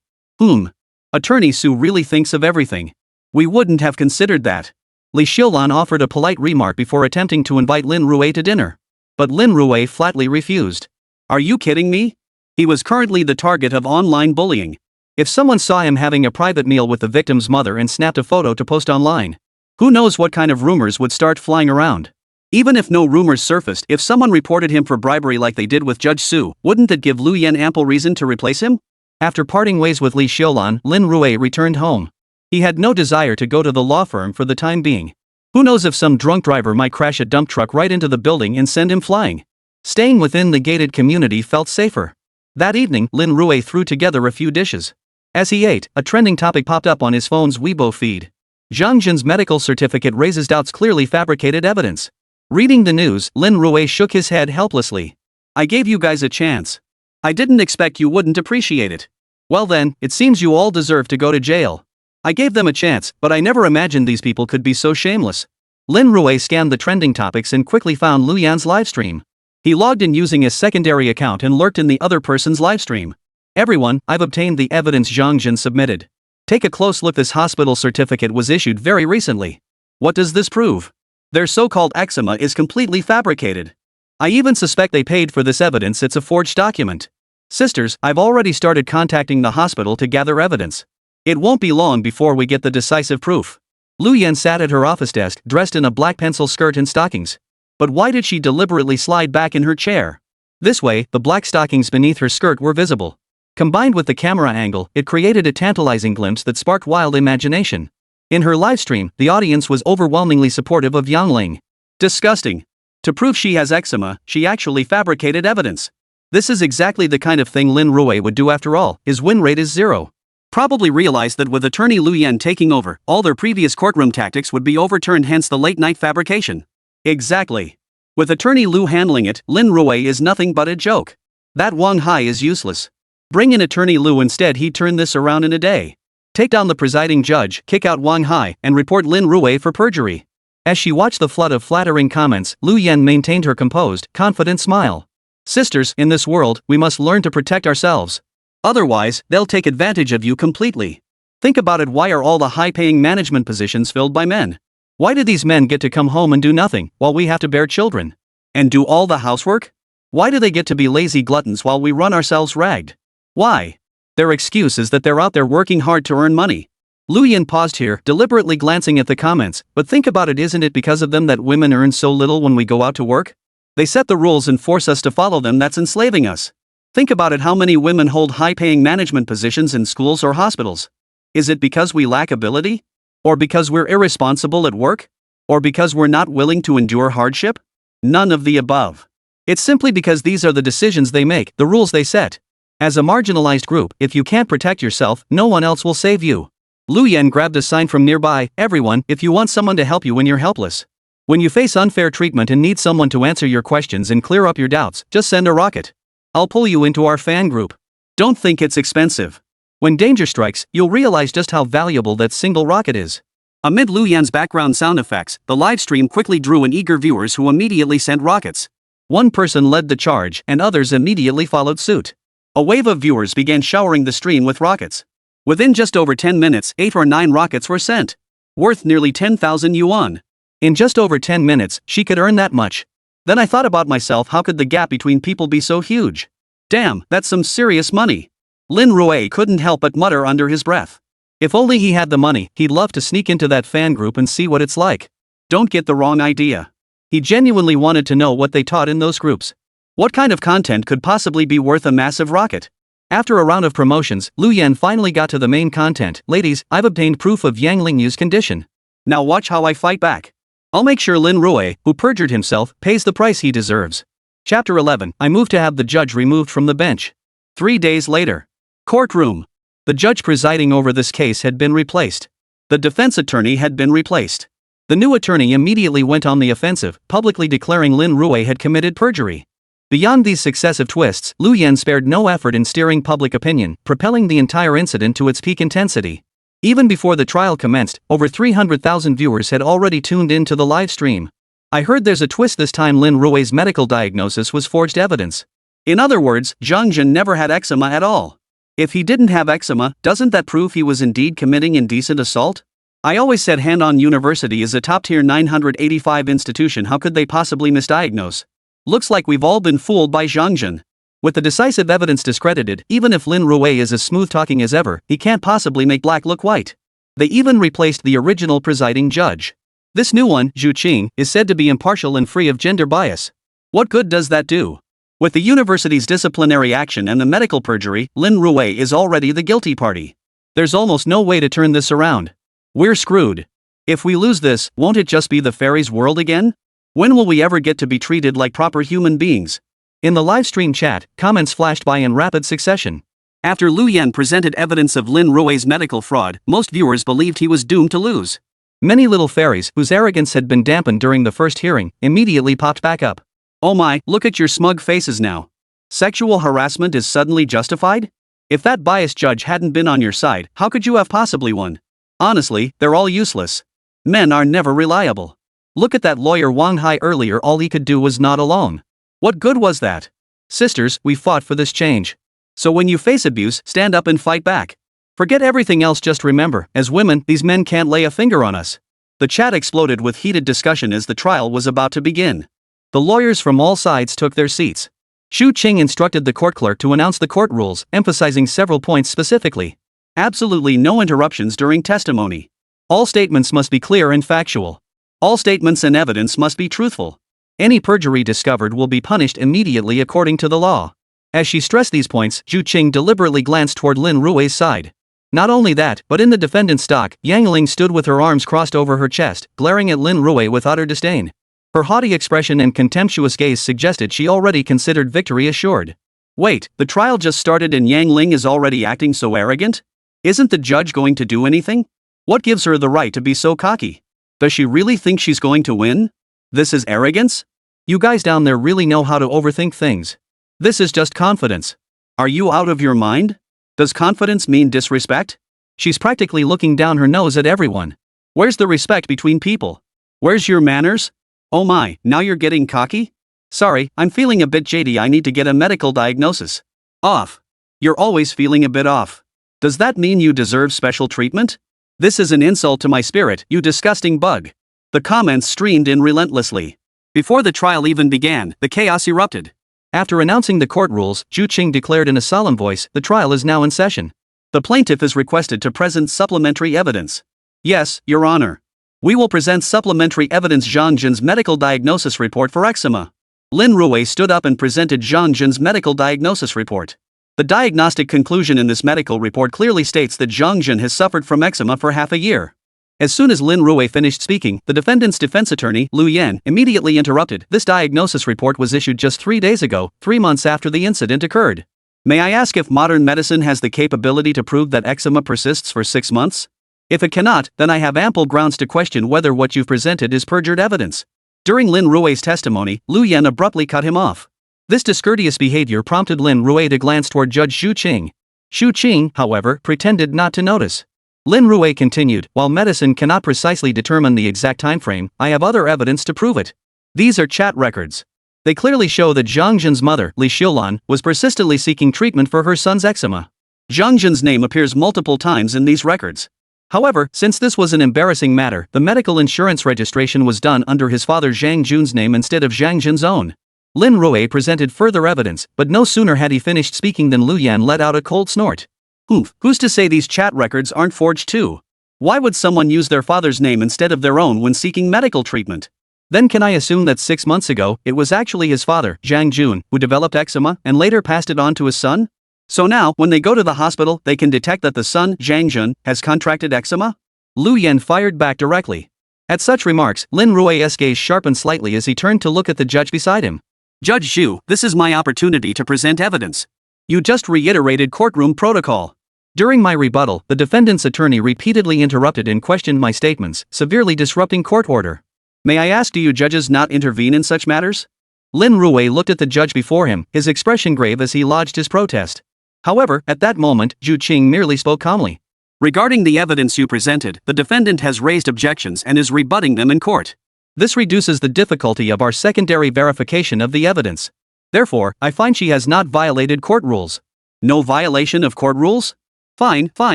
Attorney Su really thinks of everything. We wouldn't have considered that. Li Xiulan offered a polite remark before attempting to invite Lin Rui to dinner. But Lin Rui flatly refused. Are you kidding me? He was currently the target of online bullying. If someone saw him having a private meal with the victim's mother and snapped a photo to post online, who knows what kind of rumors would start flying around? Even if no rumors surfaced, if someone reported him for bribery like they did with Judge Su, wouldn't it give Lu Yan ample reason to replace him? After parting ways with Li Xiulan, Lin Rui returned home. He had no desire to go to the law firm for the time being. Who knows if some drunk driver might crash a dump truck right into the building and send him flying. Staying within the gated community felt safer. That evening, Lin Rui threw together a few dishes. As he ate, a trending topic popped up on his phone's Weibo feed. Zhang Jun's medical certificate raises doubts, clearly fabricated evidence. Reading the news, Lin Rui shook his head helplessly. I gave you guys a chance. I didn't expect you wouldn't appreciate it. Well then, it seems you all deserve to go to jail. I gave them a chance, but I never imagined these people could be so shameless. Lin Rui scanned the trending topics and quickly found Lu Yan's livestream. He logged in using his secondary account and lurked in the other person's livestream. Everyone, I've obtained the evidence Zhang Jun submitted. Take a close look. This hospital certificate was issued very recently. What does this prove? Their so-called eczema is completely fabricated. I even suspect they paid for this evidence. It's a forged document. Sisters, I've already started contacting the hospital to gather evidence. It won't be long before we get the decisive proof. Lu Yan sat at her office desk, dressed in a black pencil skirt and stockings. But why did she deliberately slide back in her chair? This way, the black stockings beneath her skirt were visible. Combined with the camera angle, it created a tantalizing glimpse that sparked wild imagination. In her livestream, the audience was overwhelmingly supportive of Yang Ling. Disgusting. To prove she has eczema, she actually fabricated evidence. This is exactly the kind of thing Lin Rui would do after all. His win rate is 0. Probably realized that with attorney Lu Yan taking over, all their previous courtroom tactics would be overturned, hence the late-night fabrication. Exactly. With attorney Lu handling it, Lin Rui is nothing but a joke. That Wang Hai is useless. Bring in attorney Lu instead, he'd turn this around in a day. Take down the presiding judge, kick out Wang Hai, and report Lin Rui for perjury. As she watched the flood of flattering comments, Lu Yan maintained her composed, confident smile. Sisters, in this world, we must learn to protect ourselves. Otherwise, they'll take advantage of you completely. Think about it, why are all the high-paying management positions filled by men? Why do these men get to come home and do nothing, while we have to bear children? And do all the housework? Why do they get to be lazy gluttons while we run ourselves ragged? Why? Their excuse is that they're out there working hard to earn money. Lu Yan paused here, deliberately glancing at the comments, but think about it, isn't it because of them that women earn so little when we go out to work? They set the rules and force us to follow them, that's enslaving us. Think about it, how many women hold high-paying management positions in schools or hospitals? Is it because we lack ability? Or because we're irresponsible at work? Or because we're not willing to endure hardship? None of the above. It's simply because these are the decisions they make, the rules they set. As a marginalized group, if you can't protect yourself, no one else will save you. Lu Yan grabbed a sign from nearby. Everyone, if you want someone to help you when you're helpless. When you face unfair treatment and need someone to answer your questions and clear up your doubts, just send a rocket. I'll pull you into our fan group. Don't think it's expensive. When danger strikes, you'll realize just how valuable that single rocket is. Amid Lu Yan's background sound effects, the livestream quickly drew in eager viewers who immediately sent rockets. One person led the charge, and others immediately followed suit. A wave of viewers began showering the stream with rockets. Within just over 10 minutes, 8 or 9 rockets were sent. Worth nearly 10,000 yuan. In just over 10 minutes, she could earn that much. Then I thought about myself, how could the gap between people be so huge? Damn, that's some serious money. Lin Rui couldn't help but mutter under his breath. If only he had the money, he'd love to sneak into that fan group and see what it's like. Don't get the wrong idea. He genuinely wanted to know what they taught in those groups. What kind of content could possibly be worth a massive rocket? After a round of promotions, Lu Yan finally got to the main content. Ladies, I've obtained proof of Yang Lingyu's condition. Now watch how I fight back. I'll make sure Lin Rui, who perjured himself, pays the price he deserves. Chapter 11. I move to have the judge removed from the bench. 3 days later. Courtroom. The judge presiding over this case had been replaced. The defense attorney had been replaced. The new attorney immediately went on the offensive, publicly declaring Lin Rui had committed perjury. Beyond these successive twists, Lu Yan spared no effort in steering public opinion, propelling the entire incident to its peak intensity. Even before the trial commenced, over 300,000 viewers had already tuned in to the live stream. I heard there's a twist this time. Lin Rui's medical diagnosis was forged evidence. In other words, Zhang Jin never had eczema at all. If he didn't have eczema, doesn't that prove he was indeed committing indecent assault? I always said Han-On University is a top-tier 985 institution, how could they possibly misdiagnose? Looks like we've all been fooled by Zhang Jin. With the decisive evidence discredited, even if Lin Rui is as smooth-talking as ever, he can't possibly make black look white. They even replaced the original presiding judge. This new one, Zhu Qing, is said to be impartial and free of gender bias. What good does that do? With the university's disciplinary action and the medical perjury, Lin Rui is already the guilty party. There's almost no way to turn this around. We're screwed. If we lose this, won't it just be the fairies' world again? When will we ever get to be treated like proper human beings? In the livestream chat, comments flashed by in rapid succession. After Lu Yan presented evidence of Lin Rui's medical fraud, most viewers believed he was doomed to lose. Many little fairies, whose arrogance had been dampened during the first hearing, immediately popped back up. Oh my, look at your smug faces now. Sexual harassment is suddenly justified? If that biased judge hadn't been on your side, how could you have possibly won? Honestly, they're all useless. Men are never reliable. Look at that lawyer Wang Hai earlier, all he could do was nod along. What good was that? Sisters, we fought for this change. So when you face abuse, stand up and fight back. Forget everything else, just remember, as women, these men can't lay a finger on us. The chat exploded with heated discussion as the trial was about to begin. The lawyers from all sides took their seats. Zhu Qing instructed the court clerk to announce the court rules, emphasizing several points specifically. Absolutely no interruptions during testimony. All statements must be clear and factual. All statements and evidence must be truthful. Any perjury discovered will be punished immediately according to the law. As she stressed these points, Zhu Qing deliberately glanced toward Lin Rui's side. Not only that, but in the defendant's dock, Yang Ling stood with her arms crossed over her chest, glaring at Lin Rui with utter disdain. Her haughty expression and contemptuous gaze suggested she already considered victory assured. Wait, the trial just started and Yang Ling is already acting so arrogant? Isn't the judge going to do anything? What gives her the right to be so cocky? Does she really think she's going to win? This is arrogance? You guys down there really know how to overthink things. This is just confidence. Are you out of your mind? Does confidence mean disrespect? She's practically looking down her nose at everyone. Where's the respect between people? Where's your manners? Oh my, now you're getting cocky? Sorry, I'm feeling a bit jadey. I need to get a medical diagnosis. Off. You're always feeling a bit off. Does that mean you deserve special treatment? This is an insult to my spirit, you disgusting bug. The comments streamed in relentlessly. Before the trial even began, the chaos erupted. After announcing the court rules, Zhu Qing declared in a solemn voice, the trial is now in session. The plaintiff is requested to present supplementary evidence. Yes, Your Honor. We will present supplementary evidence Zhang Jun's medical diagnosis report for eczema. Lin Rui stood up and presented Zhang Jun's medical diagnosis report. The diagnostic conclusion in this medical report clearly states that Zhang Jun has suffered from eczema for half a year. As soon as Lin Rui finished speaking, the defendant's defense attorney, Lu Yan, immediately interrupted. This diagnosis report was issued just 3 days ago, 3 months after the incident occurred. May I ask if modern medicine has the capability to prove that eczema persists for 6 months? If it cannot, then I have ample grounds to question whether what you've presented is perjured evidence. During Lin Rui's testimony, Lu Yan abruptly cut him off. This discourteous behavior prompted Lin Rui to glance toward Judge Zhu Qing. Zhu Qing, however, pretended not to notice. Lin Rui continued, while medicine cannot precisely determine the exact time frame, I have other evidence to prove it. These are chat records. They clearly show that Zhang Jun's mother, Li Xiulan, was persistently seeking treatment for her son's eczema. Zhang Jun's name appears multiple times in these records. However, since this was an embarrassing matter, the medical insurance registration was done under his father Zhang Jun's name instead of Zhang Jun's own. Lin Rui presented further evidence, but no sooner had he finished speaking than Lu Yan let out a cold snort. Who's to say these chat records aren't forged too? Why would someone use their father's name instead of their own when seeking medical treatment? Then can I assume that 6 months ago, it was actually his father, Zhang Jun, who developed eczema and later passed it on to his son? So now, when they go to the hospital, they can detect that the son, Zhang Jun, has contracted eczema? Lu Yan fired back directly. At such remarks, Lin Rui's gaze sharpened slightly as he turned to look at the judge beside him. Judge Zhu, this is my opportunity to present evidence. You just reiterated courtroom protocol. During my rebuttal, the defendant's attorney repeatedly interrupted and questioned my statements, severely disrupting court order. May I ask, do you judges not intervene in such matters? Lin Rui looked at the judge before him, his expression grave as he lodged his protest. However, at that moment, Zhu Qing merely spoke calmly. Regarding the evidence you presented, the defendant has raised objections and is rebutting them in court. This reduces the difficulty of our secondary verification of the evidence. Therefore, I find she has not violated court rules. No violation of court rules? Fine.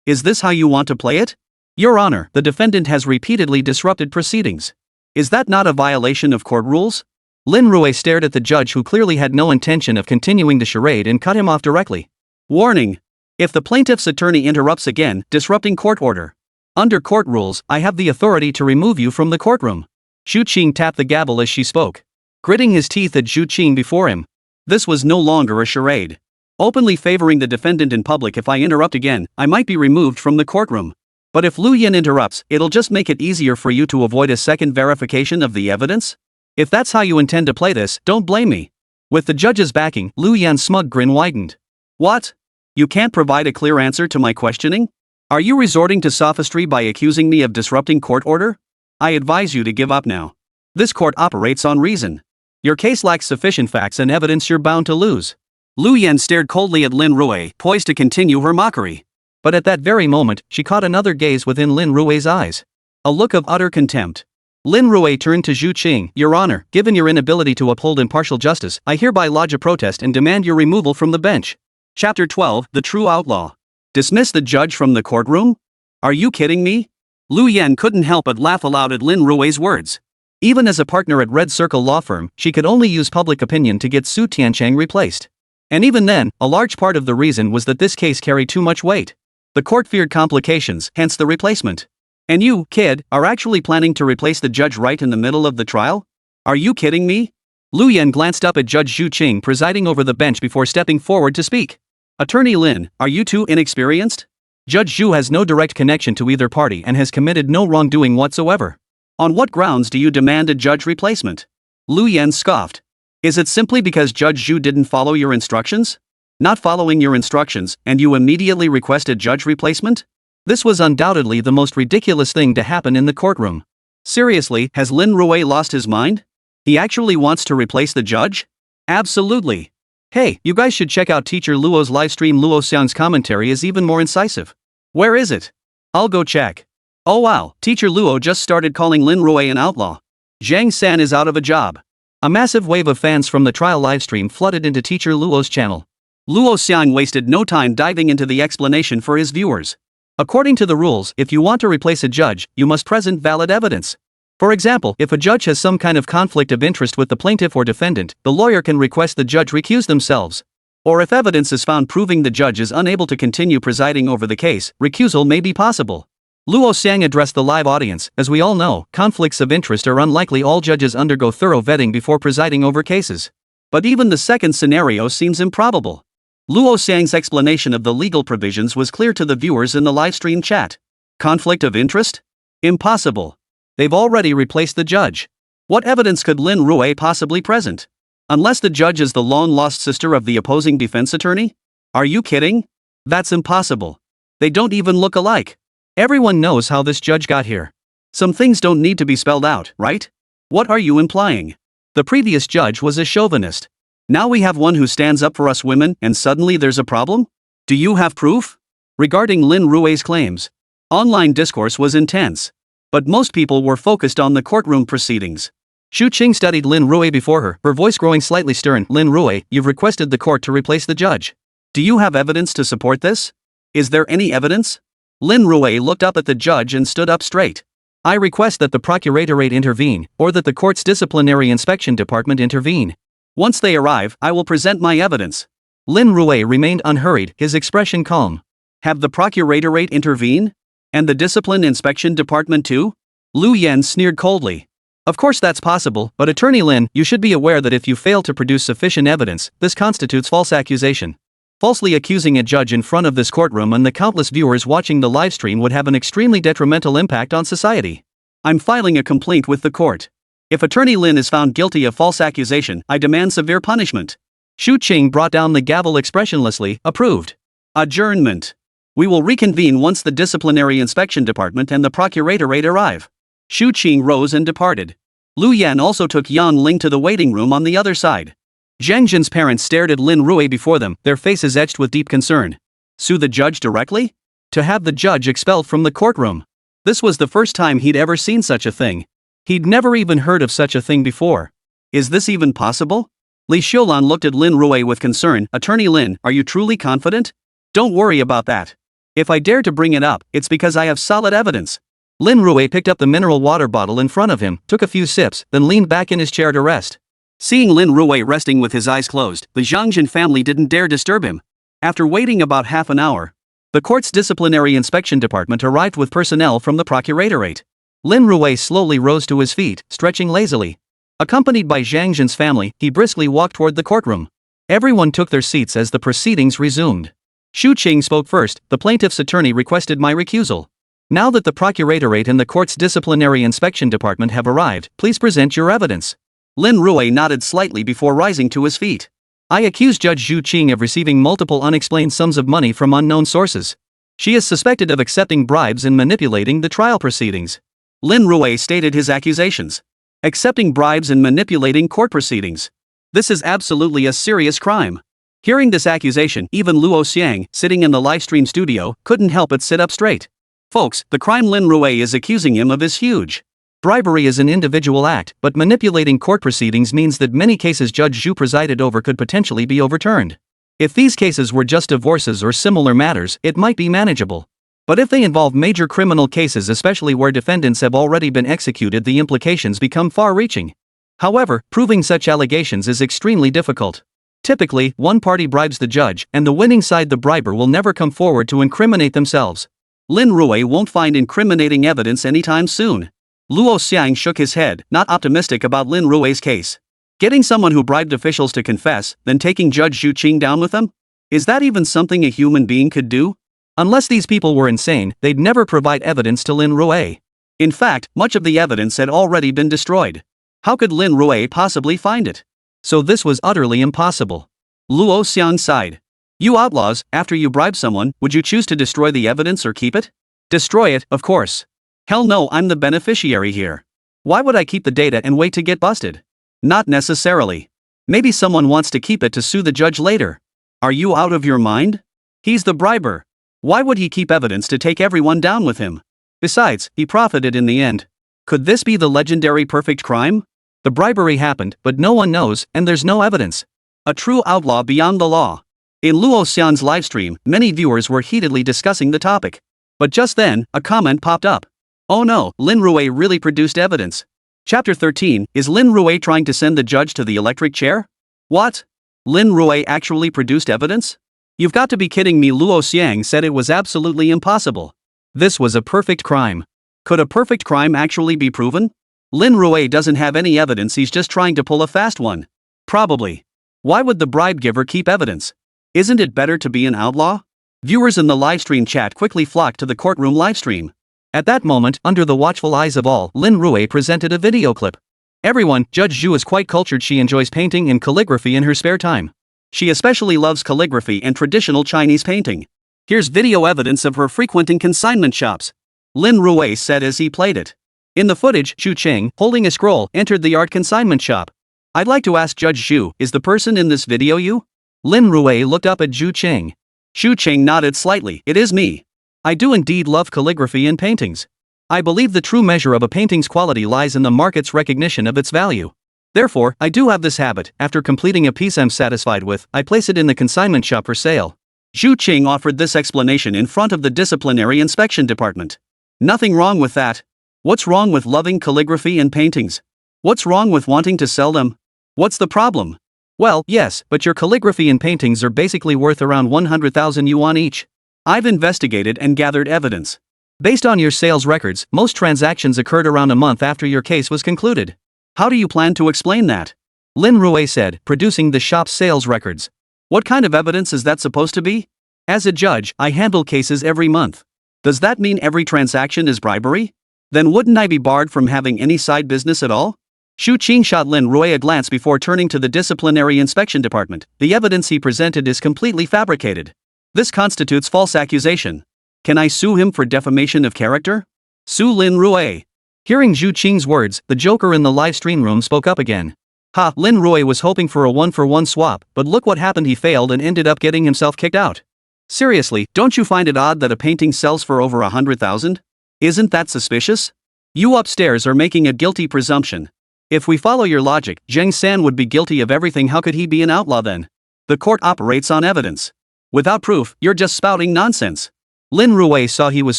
Is this how you want to play it? Your Honor, the defendant has repeatedly disrupted proceedings. Is that not a violation of court rules? Lin Rui stared at the judge, who clearly had no intention of continuing the charade, and cut him off directly. Warning. If the plaintiff's attorney interrupts again, disrupting court order. Under court rules, I have the authority to remove you from the courtroom. Zhu Qing tapped the gavel as she spoke, gritting his teeth at Zhu Qing before him. This was no longer a charade. Openly favoring the defendant in public. If I interrupt again, I might be removed from the courtroom. But if Lu Yan interrupts, it'll just make it easier for you to avoid a second verification of the evidence? If that's how you intend to play this, don't blame me. With the judge's backing, Lu Yan's smug grin widened. What? You can't provide a clear answer to my questioning? Are you resorting to sophistry by accusing me of disrupting court order? I advise you to give up now. This court operates on reason. Your case lacks sufficient facts and evidence. You're bound to lose. Lu Yan stared coldly at Lin Rui, poised to continue her mockery. But at that very moment, she caught another gaze within Lin Rui's eyes. A look of utter contempt. Lin Rui turned to Zhu Qing. Your Honor, given your inability to uphold impartial justice, I hereby lodge a protest and demand your removal from the bench. Chapter 12, The True Outlaw. Dismiss the judge from the courtroom? Are you kidding me? Lu Yan couldn't help but laugh aloud at Lin Rui's words. Even as a partner at Red Circle Law Firm, she could only use public opinion to get Su Tiancheng replaced. And even then, a large part of the reason was that this case carried too much weight. The court feared complications, hence the replacement. And you, kid, are actually planning to replace the judge right in the middle of the trial? Are you kidding me? Lu Yan glanced up at Judge Zhu Qing presiding over the bench before stepping forward to speak. Attorney Lin, are you too inexperienced? Judge Zhu has no direct connection to either party and has committed no wrongdoing whatsoever. On what grounds do you demand a judge replacement? Lu Yan scoffed. Is it simply because Judge Zhu didn't follow your instructions? Not following your instructions, and you immediately requested judge replacement? This was undoubtedly the most ridiculous thing to happen in the courtroom. Seriously, has Lin Rui lost his mind? He actually wants to replace the judge? Absolutely. Hey, you guys should check out Teacher Luo's livestream. Luo Xiang's commentary is even more incisive. Where is it? I'll go check. Oh wow, Teacher Luo just started calling Lin Rui an outlaw. Zhang San is out of a job. A massive wave of fans from the trial livestream flooded into Teacher Luo's channel. Luo Xiang wasted no time diving into the explanation for his viewers. According to the rules, if you want to replace a judge, you must present valid evidence. For example, if a judge has some kind of conflict of interest with the plaintiff or defendant, the lawyer can request the judge recuse themselves. Or if evidence is found proving the judge is unable to continue presiding over the case, recusal may be possible. Luo Xiang addressed the live audience. As we all know, conflicts of interest are unlikely. All judges undergo thorough vetting before presiding over cases. But even the second scenario seems improbable. Luo Xiang's explanation of the legal provisions was clear to the viewers in the livestream chat. Conflict of interest? Impossible. They've already replaced the judge. What evidence could Lin Rui possibly present? Unless the judge is the long-lost sister of the opposing defense attorney? Are you kidding? That's impossible. They don't even look alike. Everyone knows how this judge got here. Some things don't need to be spelled out, right? What are you implying? The previous judge was a chauvinist. Now we have one who stands up for us women, and suddenly there's a problem? Do you have proof? Regarding Lin Rui's claims, online discourse was intense. But most people were focused on the courtroom proceedings. Zhu Qing studied Lin Rui before her voice growing slightly stern. Lin Rui, you've requested the court to replace the judge. Do you have evidence to support this? Is there any evidence? Lin Rui looked up at the judge and stood up straight. I request that the procuratorate intervene, or that the court's disciplinary inspection department intervene. Once they arrive, I will present my evidence. Lin Rui remained unhurried, his expression calm. Have the procuratorate intervene? And the discipline inspection department too? Lu Yan sneered coldly. Of course that's possible, but Attorney Lin, you should be aware that if you fail to produce sufficient evidence, this constitutes false accusation. Falsely accusing a judge in front of this courtroom and the countless viewers watching the livestream would have an extremely detrimental impact on society. I'm filing a complaint with the court. If Attorney Lin is found guilty of false accusation, I demand severe punishment. Zhu Qing brought down the gavel expressionlessly, approved. Adjournment. We will reconvene once the disciplinary inspection department and the procuratorate arrive. Zhu Qing rose and departed. Lu Yan also took Yan Ling to the waiting room on the other side. Zhang Jin's parents stared at Lin Rui before them, their faces etched with deep concern. Sue the judge directly? To have the judge expelled from the courtroom. This was the first time he'd ever seen such a thing. He'd never even heard of such a thing before. Is this even possible? Li Xiulan looked at Lin Rui with concern. Attorney Lin, are you truly confident? Don't worry about that. If I dare to bring it up, it's because I have solid evidence. Lin Rui picked up the mineral water bottle in front of him, took a few sips, then leaned back in his chair to rest. Seeing Lin Rui resting with his eyes closed, the Zhangjin family didn't dare disturb him. After waiting about half an hour, the court's disciplinary inspection department arrived with personnel from the procuratorate. Lin Rui slowly rose to his feet, stretching lazily. Accompanied by Zhangjin's family, he briskly walked toward the courtroom. Everyone took their seats as the proceedings resumed. Zhu Qing spoke first. The plaintiff's attorney requested my recusal. Now that the procuratorate and the court's disciplinary inspection department have arrived, please present your evidence. Lin Rui nodded slightly before rising to his feet. I accuse Judge Zhu Qing of receiving multiple unexplained sums of money from unknown sources. She is suspected of accepting bribes and manipulating the trial proceedings. Lin Rui stated his accusations. Accepting bribes and manipulating court proceedings. This is absolutely a serious crime. Hearing this accusation, even Luo Xiang, sitting in the livestream studio, couldn't help but sit up straight. Folks, the crime Lin Rui is accusing him of is huge. Bribery is an individual act, but manipulating court proceedings means that many cases Judge Zhu presided over could potentially be overturned. If these cases were just divorces or similar matters, it might be manageable. But if they involve major criminal cases, especially where defendants have already been executed, the implications become far-reaching. However, proving such allegations is extremely difficult. Typically, one party bribes the judge, and the winning side, the briber, will never come forward to incriminate themselves. Lin Rui won't find incriminating evidence anytime soon. Luo Xiang shook his head, not optimistic about Lin Rui's case. Getting someone who bribed officials to confess, then taking Judge Zhu Qing down with them? Is that even something a human being could do? Unless these people were insane, they'd never provide evidence to Lin Rui. In fact, much of the evidence had already been destroyed. How could Lin Rui possibly find it? So this was utterly impossible. Luo Xiang sighed. You outlaws, after you bribe someone, would you choose to destroy the evidence or keep it? Destroy it, of course. Hell no, I'm the beneficiary here. Why would I keep the data and wait to get busted? Not necessarily. Maybe someone wants to keep it to sue the judge later. Are you out of your mind? He's the briber. Why would he keep evidence to take everyone down with him? Besides, he profited in the end. Could this be the legendary perfect crime? The bribery happened, but no one knows, and there's no evidence. A true outlaw beyond the law. In Luo Xian's livestream, many viewers were heatedly discussing the topic. But just then, a comment popped up. Oh no, Lin Rui really produced evidence. Chapter 13, is Lin Rui trying to send the judge to the electric chair? What? Lin Rui actually produced evidence? You've got to be kidding me. Luo Xiang said it was absolutely impossible. This was a perfect crime. Could a perfect crime actually be proven? Lin Rui doesn't have any evidence, he's just trying to pull a fast one. Probably. Why would the bribe giver keep evidence? Isn't it better to be an outlaw? Viewers in the livestream chat quickly flocked to the courtroom livestream. At that moment, under the watchful eyes of all, Lin Rui presented a video clip. Everyone, Judge Zhu is quite cultured. She enjoys painting and calligraphy in her spare time. She especially loves calligraphy and traditional Chinese painting. Here's video evidence of her frequenting consignment shops. Lin Rui said as he played it. In the footage, Zhu Qing, holding a scroll, entered the art consignment shop. I'd like to ask Judge Zhu, is the person in this video you? Lin Rui looked up at Zhu Qing. Zhu Qing nodded slightly. It is me. I do indeed love calligraphy and paintings. I believe the true measure of a painting's quality lies in the market's recognition of its value. Therefore, I do have this habit. After completing a piece I'm satisfied with, I place it in the consignment shop for sale. Zhu Qing offered this explanation in front of the disciplinary inspection department. Nothing wrong with that. What's wrong with loving calligraphy and paintings? What's wrong with wanting to sell them? What's the problem? Well, yes, but your calligraphy and paintings are basically worth around 100,000 yuan each. I've investigated and gathered evidence. Based on your sales records, most transactions occurred around a month after your case was concluded. How do you plan to explain that? Lin Rui said, producing the shop's sales records. What kind of evidence is that supposed to be? As a judge, I handle cases every month. Does that mean every transaction is bribery? Then wouldn't I be barred from having any side business at all? Zhu Qing shot Lin Rui a glance before turning to the disciplinary inspection department. The evidence he presented is completely fabricated. This constitutes false accusation. Can I sue him for defamation of character? Sue Lin Rui. Hearing Zhu Qing's words, the Joker in the live stream room spoke up again. Ha, Lin Rui was hoping for a one-for-one swap, but look what happened, he failed and ended up getting himself kicked out. Seriously, don't you find it odd that a painting sells for over 100,000? Isn't that suspicious? You upstairs are making a guilty presumption. If we follow your logic, Zheng San would be guilty of everything. How could he be an outlaw then? The court operates on evidence. Without proof, you're just spouting nonsense. Lin Rui saw he was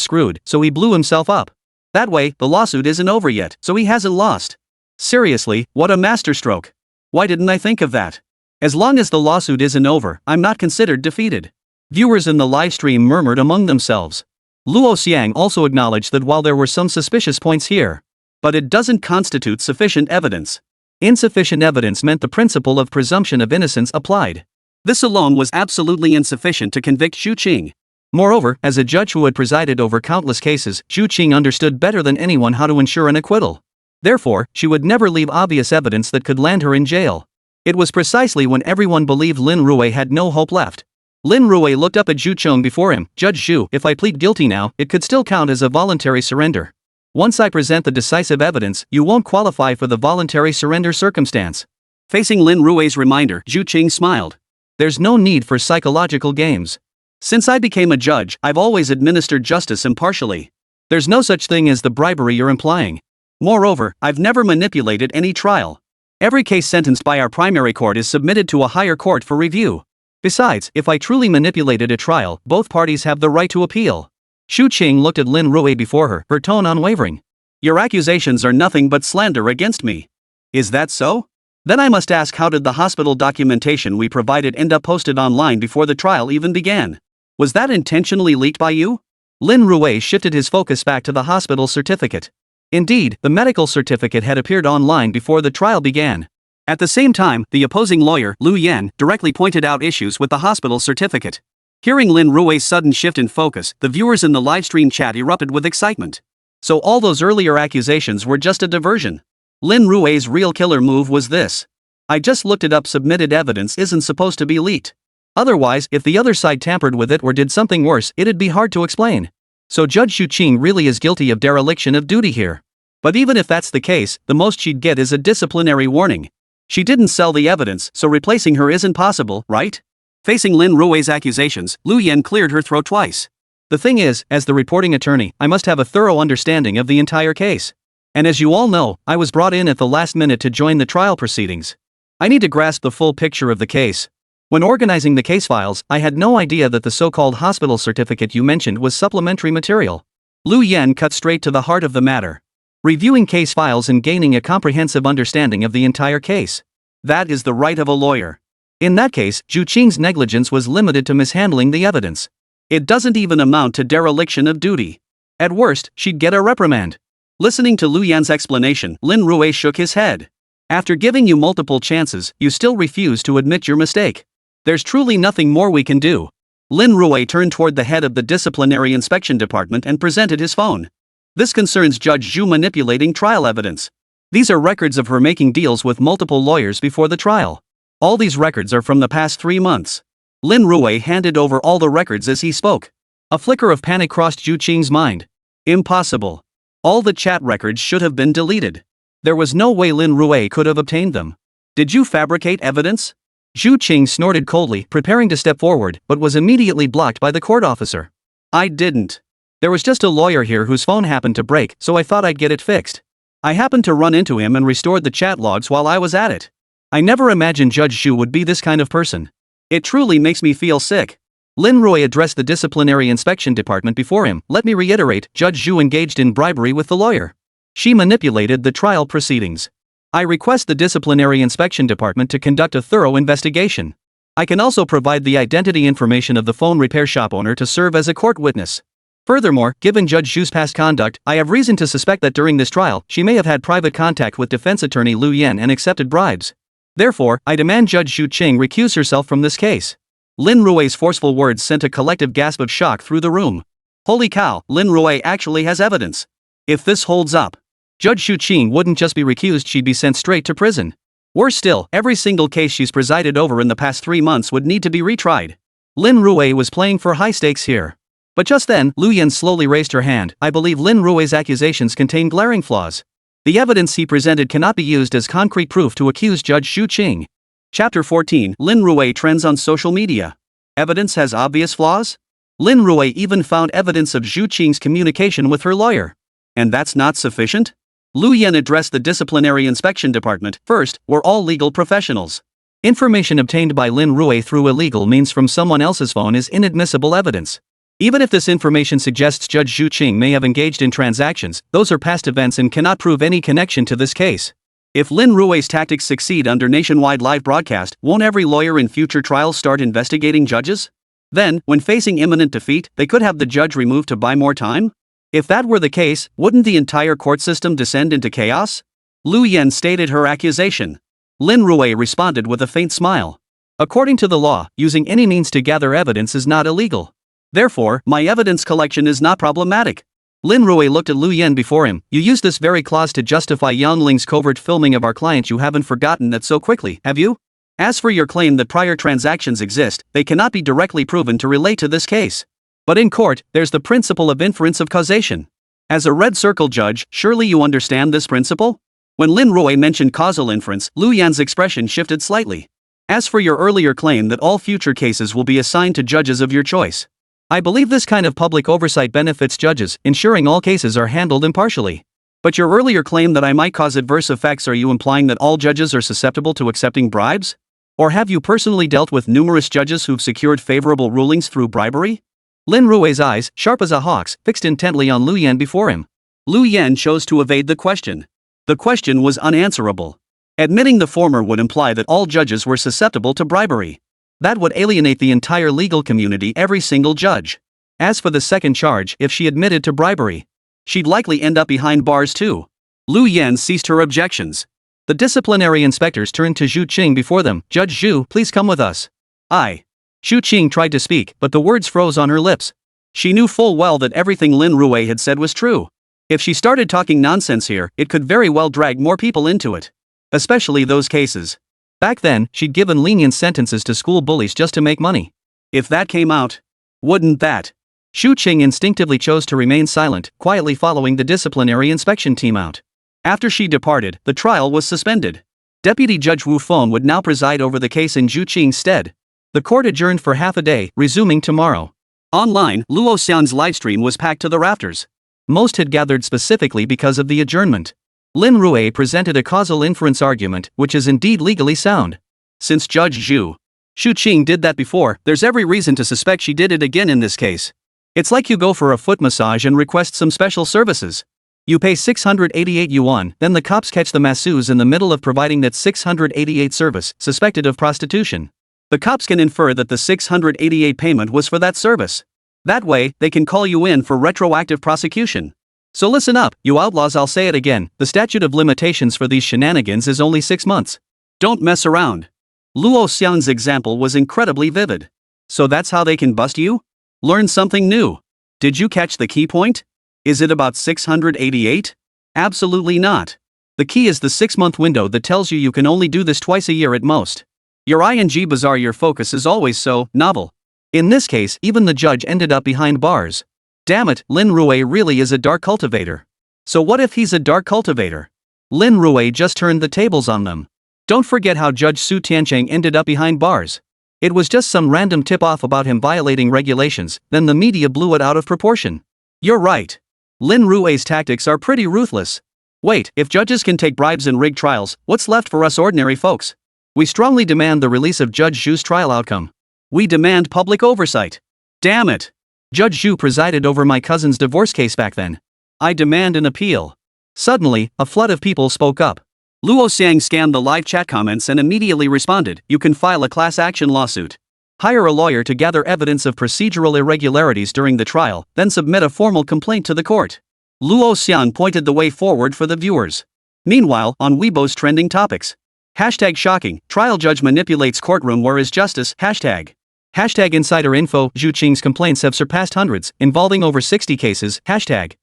screwed, so he blew himself up. That way, the lawsuit isn't over yet, so he hasn't lost. Seriously, what a masterstroke. Why didn't I think of that? As long as the lawsuit isn't over, I'm not considered defeated. Viewers in the livestream murmured among themselves. Luo Xiang also acknowledged that while there were some suspicious points here, but it doesn't constitute sufficient evidence. Insufficient evidence meant the principle of presumption of innocence applied. This alone was absolutely insufficient to convict Zhu Qing. Moreover, as a judge who had presided over countless cases, Zhu Qing understood better than anyone how to ensure an acquittal. Therefore, she would never leave obvious evidence that could land her in jail. It was precisely when everyone believed Lin Rui had no hope left. Lin Rui looked up at Zhu Qing before him. Judge Zhu, if I plead guilty now, it could still count as a voluntary surrender. Once I present the decisive evidence, you won't qualify for the voluntary surrender circumstance. Facing Lin Rui's reminder, Zhu Qing smiled. There's no need for psychological games. Since I became a judge, I've always administered justice impartially. There's no such thing as the bribery you're implying. Moreover, I've never manipulated any trial. Every case sentenced by our primary court is submitted to a higher court for review. Besides, if I truly manipulated a trial, both parties have the right to appeal. Zhu Qing looked at Lin Rui before her tone unwavering. Your accusations are nothing but slander against me. Is that so? Then I must ask, how did the hospital documentation we provided end up posted online before the trial even began? Was that intentionally leaked by you? Lin Rui shifted his focus back to the hospital certificate. Indeed, the medical certificate had appeared online before the trial began. At the same time, the opposing lawyer, Lu Yan, directly pointed out issues with the hospital certificate. Hearing Lin Rui's sudden shift in focus, the viewers in the livestream chat erupted with excitement. So all those earlier accusations were just a diversion. Lin Rui's real killer move was this. I just looked it up. Submitted evidence isn't supposed to be leaked. Otherwise, if the other side tampered with it or did something worse, it'd be hard to explain. So Judge Xu Qing really is guilty of dereliction of duty here. But even if that's the case, the most she'd get is a disciplinary warning. She didn't sell the evidence, so replacing her isn't possible, right? Facing Lin Rui's accusations, Lu Yan cleared her throat twice. The thing is, as the reporting attorney, I must have a thorough understanding of the entire case. And as you all know, I was brought in at the last minute to join the trial proceedings. I need to grasp the full picture of the case. When organizing the case files, I had no idea that the so-called hospital certificate you mentioned was supplementary material. Lu Yan cut straight to the heart of the matter. Reviewing case files and gaining a comprehensive understanding of the entire case. That is the right of a lawyer. In that case, Xu Qing's negligence was limited to mishandling the evidence. It doesn't even amount to dereliction of duty. At worst, she'd get a reprimand. Listening to Lu Yan's explanation, Lin Rui shook his head. After giving you multiple chances, you still refuse to admit your mistake. There's truly nothing more we can do. Lin Rui turned toward the head of the disciplinary inspection department and presented his phone. This concerns Judge Xu manipulating trial evidence. These are records of her making deals with multiple lawyers before the trial. All these records are from the past 3 months. Lin Rui handed over all the records as he spoke. A flicker of panic crossed Xu Qing's mind. Impossible. All the chat records should have been deleted. There was no way Lin Rui could have obtained them. Did you fabricate evidence? Xu Qing snorted coldly, preparing to step forward, but was immediately blocked by the court officer. I didn't. There was just a lawyer here whose phone happened to break, so I thought I'd get it fixed. I happened to run into him and restored the chat logs while I was at it. I never imagined Judge Xu would be this kind of person. It truly makes me feel sick. Lin Rui addressed the disciplinary inspection department before him. Let me reiterate, Judge Xu engaged in bribery with the lawyer. She manipulated the trial proceedings. I request the disciplinary inspection department to conduct a thorough investigation. I can also provide the identity information of the phone repair shop owner to serve as a court witness. Furthermore, given Judge Xu's past conduct, I have reason to suspect that during this trial, she may have had private contact with defense attorney Lu Yan and accepted bribes. Therefore, I demand Judge Xu Qing recuse herself from this case. Lin Rui's forceful words sent a collective gasp of shock through the room. Holy cow, Lin Rui actually has evidence. If this holds up, Judge Xu Qing wouldn't just be recused, she'd be sent straight to prison. Worse still, every single case she's presided over in the past 3 months would need to be retried. Lin Rui was playing for high stakes here. But just then, Lu Yan slowly raised her hand. I believe Lin Rui's accusations contain glaring flaws. The evidence he presented cannot be used as concrete proof to accuse Judge Xu Qing. Chapter 14, Lin Rui trends on social media. Evidence has obvious flaws? Lin Rui even found evidence of Xu Qing's communication with her lawyer. And that's not sufficient? Lu Yan addressed the disciplinary inspection department. First, we're all legal professionals. Information obtained by Lin Rui through illegal means from someone else's phone is inadmissible evidence. Even if this information suggests Judge Xu Qing may have engaged in transactions, those are past events and cannot prove any connection to this case. If Lin Rui's tactics succeed under nationwide live broadcast, won't every lawyer in future trials start investigating judges? Then, when facing imminent defeat, they could have the judge removed to buy more time? If that were the case, wouldn't the entire court system descend into chaos? Lu Yan stated her accusation. Lin Rui responded with a faint smile. According to the law, using any means to gather evidence is not illegal. Therefore, my evidence collection is not problematic. Lin Rui looked at Lu Yan before him. You used this very clause to justify Yang Ling's covert filming of our client. You haven't forgotten that so quickly, have you? As for your claim that prior transactions exist, they cannot be directly proven to relate to this case. But in court, there's the principle of inference of causation. As a red circle judge, surely you understand this principle? When Lin Rui mentioned causal inference, Lu Yan's expression shifted slightly. As for your earlier claim that all future cases will be assigned to judges of your choice, I believe this kind of public oversight benefits judges, ensuring all cases are handled impartially. But your earlier claim that I might cause adverse effects, are you implying that all judges are susceptible to accepting bribes? Or have you personally dealt with numerous judges who've secured favorable rulings through bribery? Lin Rui's eyes, sharp as a hawk's, fixed intently on Lu Yan before him. Lu Yan chose to evade the question. The question was unanswerable. Admitting the former would imply that all judges were susceptible to bribery. That would alienate the entire legal community, every single judge. As for the second charge, if she admitted to bribery, she'd likely end up behind bars too. Lu Yan ceased her objections. The disciplinary inspectors turned to Zhu Qing before them. Judge Zhu, please come with us. Zhu Qing tried to speak, but the words froze on her lips. She knew full well that everything Lin Rui had said was true. If she started talking nonsense here, it could very well drag more people into it. Especially those cases. Back then, she'd given lenient sentences to school bullies just to make money. If that came out, wouldn't that? Zhu Qing instinctively chose to remain silent, quietly following the disciplinary inspection team out. After she departed, the trial was suspended. Deputy Judge Wu Feng would now preside over the case in Zhu Qing's stead. The court adjourned for half a day, resuming tomorrow. Online, Luo Xian's livestream was packed to the rafters. Most had gathered specifically because of the adjournment. Lin Rui presented a causal inference argument, which is indeed legally sound. Since Judge Zhu Qing did that before, there's every reason to suspect she did it again in this case. It's like you go for a foot massage and request some special services. You pay 688 yuan, then the cops catch the masseuse in the middle of providing that 688 service, suspected of prostitution. The cops can infer that the 688 payment was for that service. That way, they can call you in for retroactive prosecution. So listen up, you outlaws, I'll say it again, the statute of limitations for these shenanigans is only 6 months. Don't mess around. Luo Xian's example was incredibly vivid. So that's how they can bust you? Learn something new. Did you catch the key point? Is it about 688? Absolutely not. The key is the 6-month window that tells you can only do this twice a year at most. Your ing bizarre, your focus is always so novel. In this case, even the judge ended up behind bars. Damn it, Lin Rui really is a dark cultivator. So what if he's a dark cultivator? Lin Rui just turned the tables on them. Don't forget how Judge Su Tiancheng ended up behind bars. It was just some random tip-off about him violating regulations, then the media blew it out of proportion. You're right. Lin Rui's tactics are pretty ruthless. Wait, if judges can take bribes in rigged trials, what's left for us ordinary folks? We strongly demand the release of Judge Zhu's trial outcome. We demand public oversight. Damn it. Judge Zhu presided over my cousin's divorce case back then. I demand an appeal. Suddenly, a flood of people spoke up. Luo Xiang scanned the live chat comments and immediately responded, you can file a class action lawsuit. Hire a lawyer to gather evidence of procedural irregularities during the trial, then submit a formal complaint to the court. Luo Xiang pointed the way forward for the viewers. Meanwhile, on Weibo's trending topics. #shocking, trial judge manipulates courtroom, where is justice? Hashtag insider info, Zhu Qing's complaints have surpassed hundreds, involving over 60 cases. Hashtag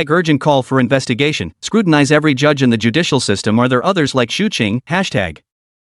urgent call for investigation, scrutinize every judge in the judicial system, are there others like Zhu Qing?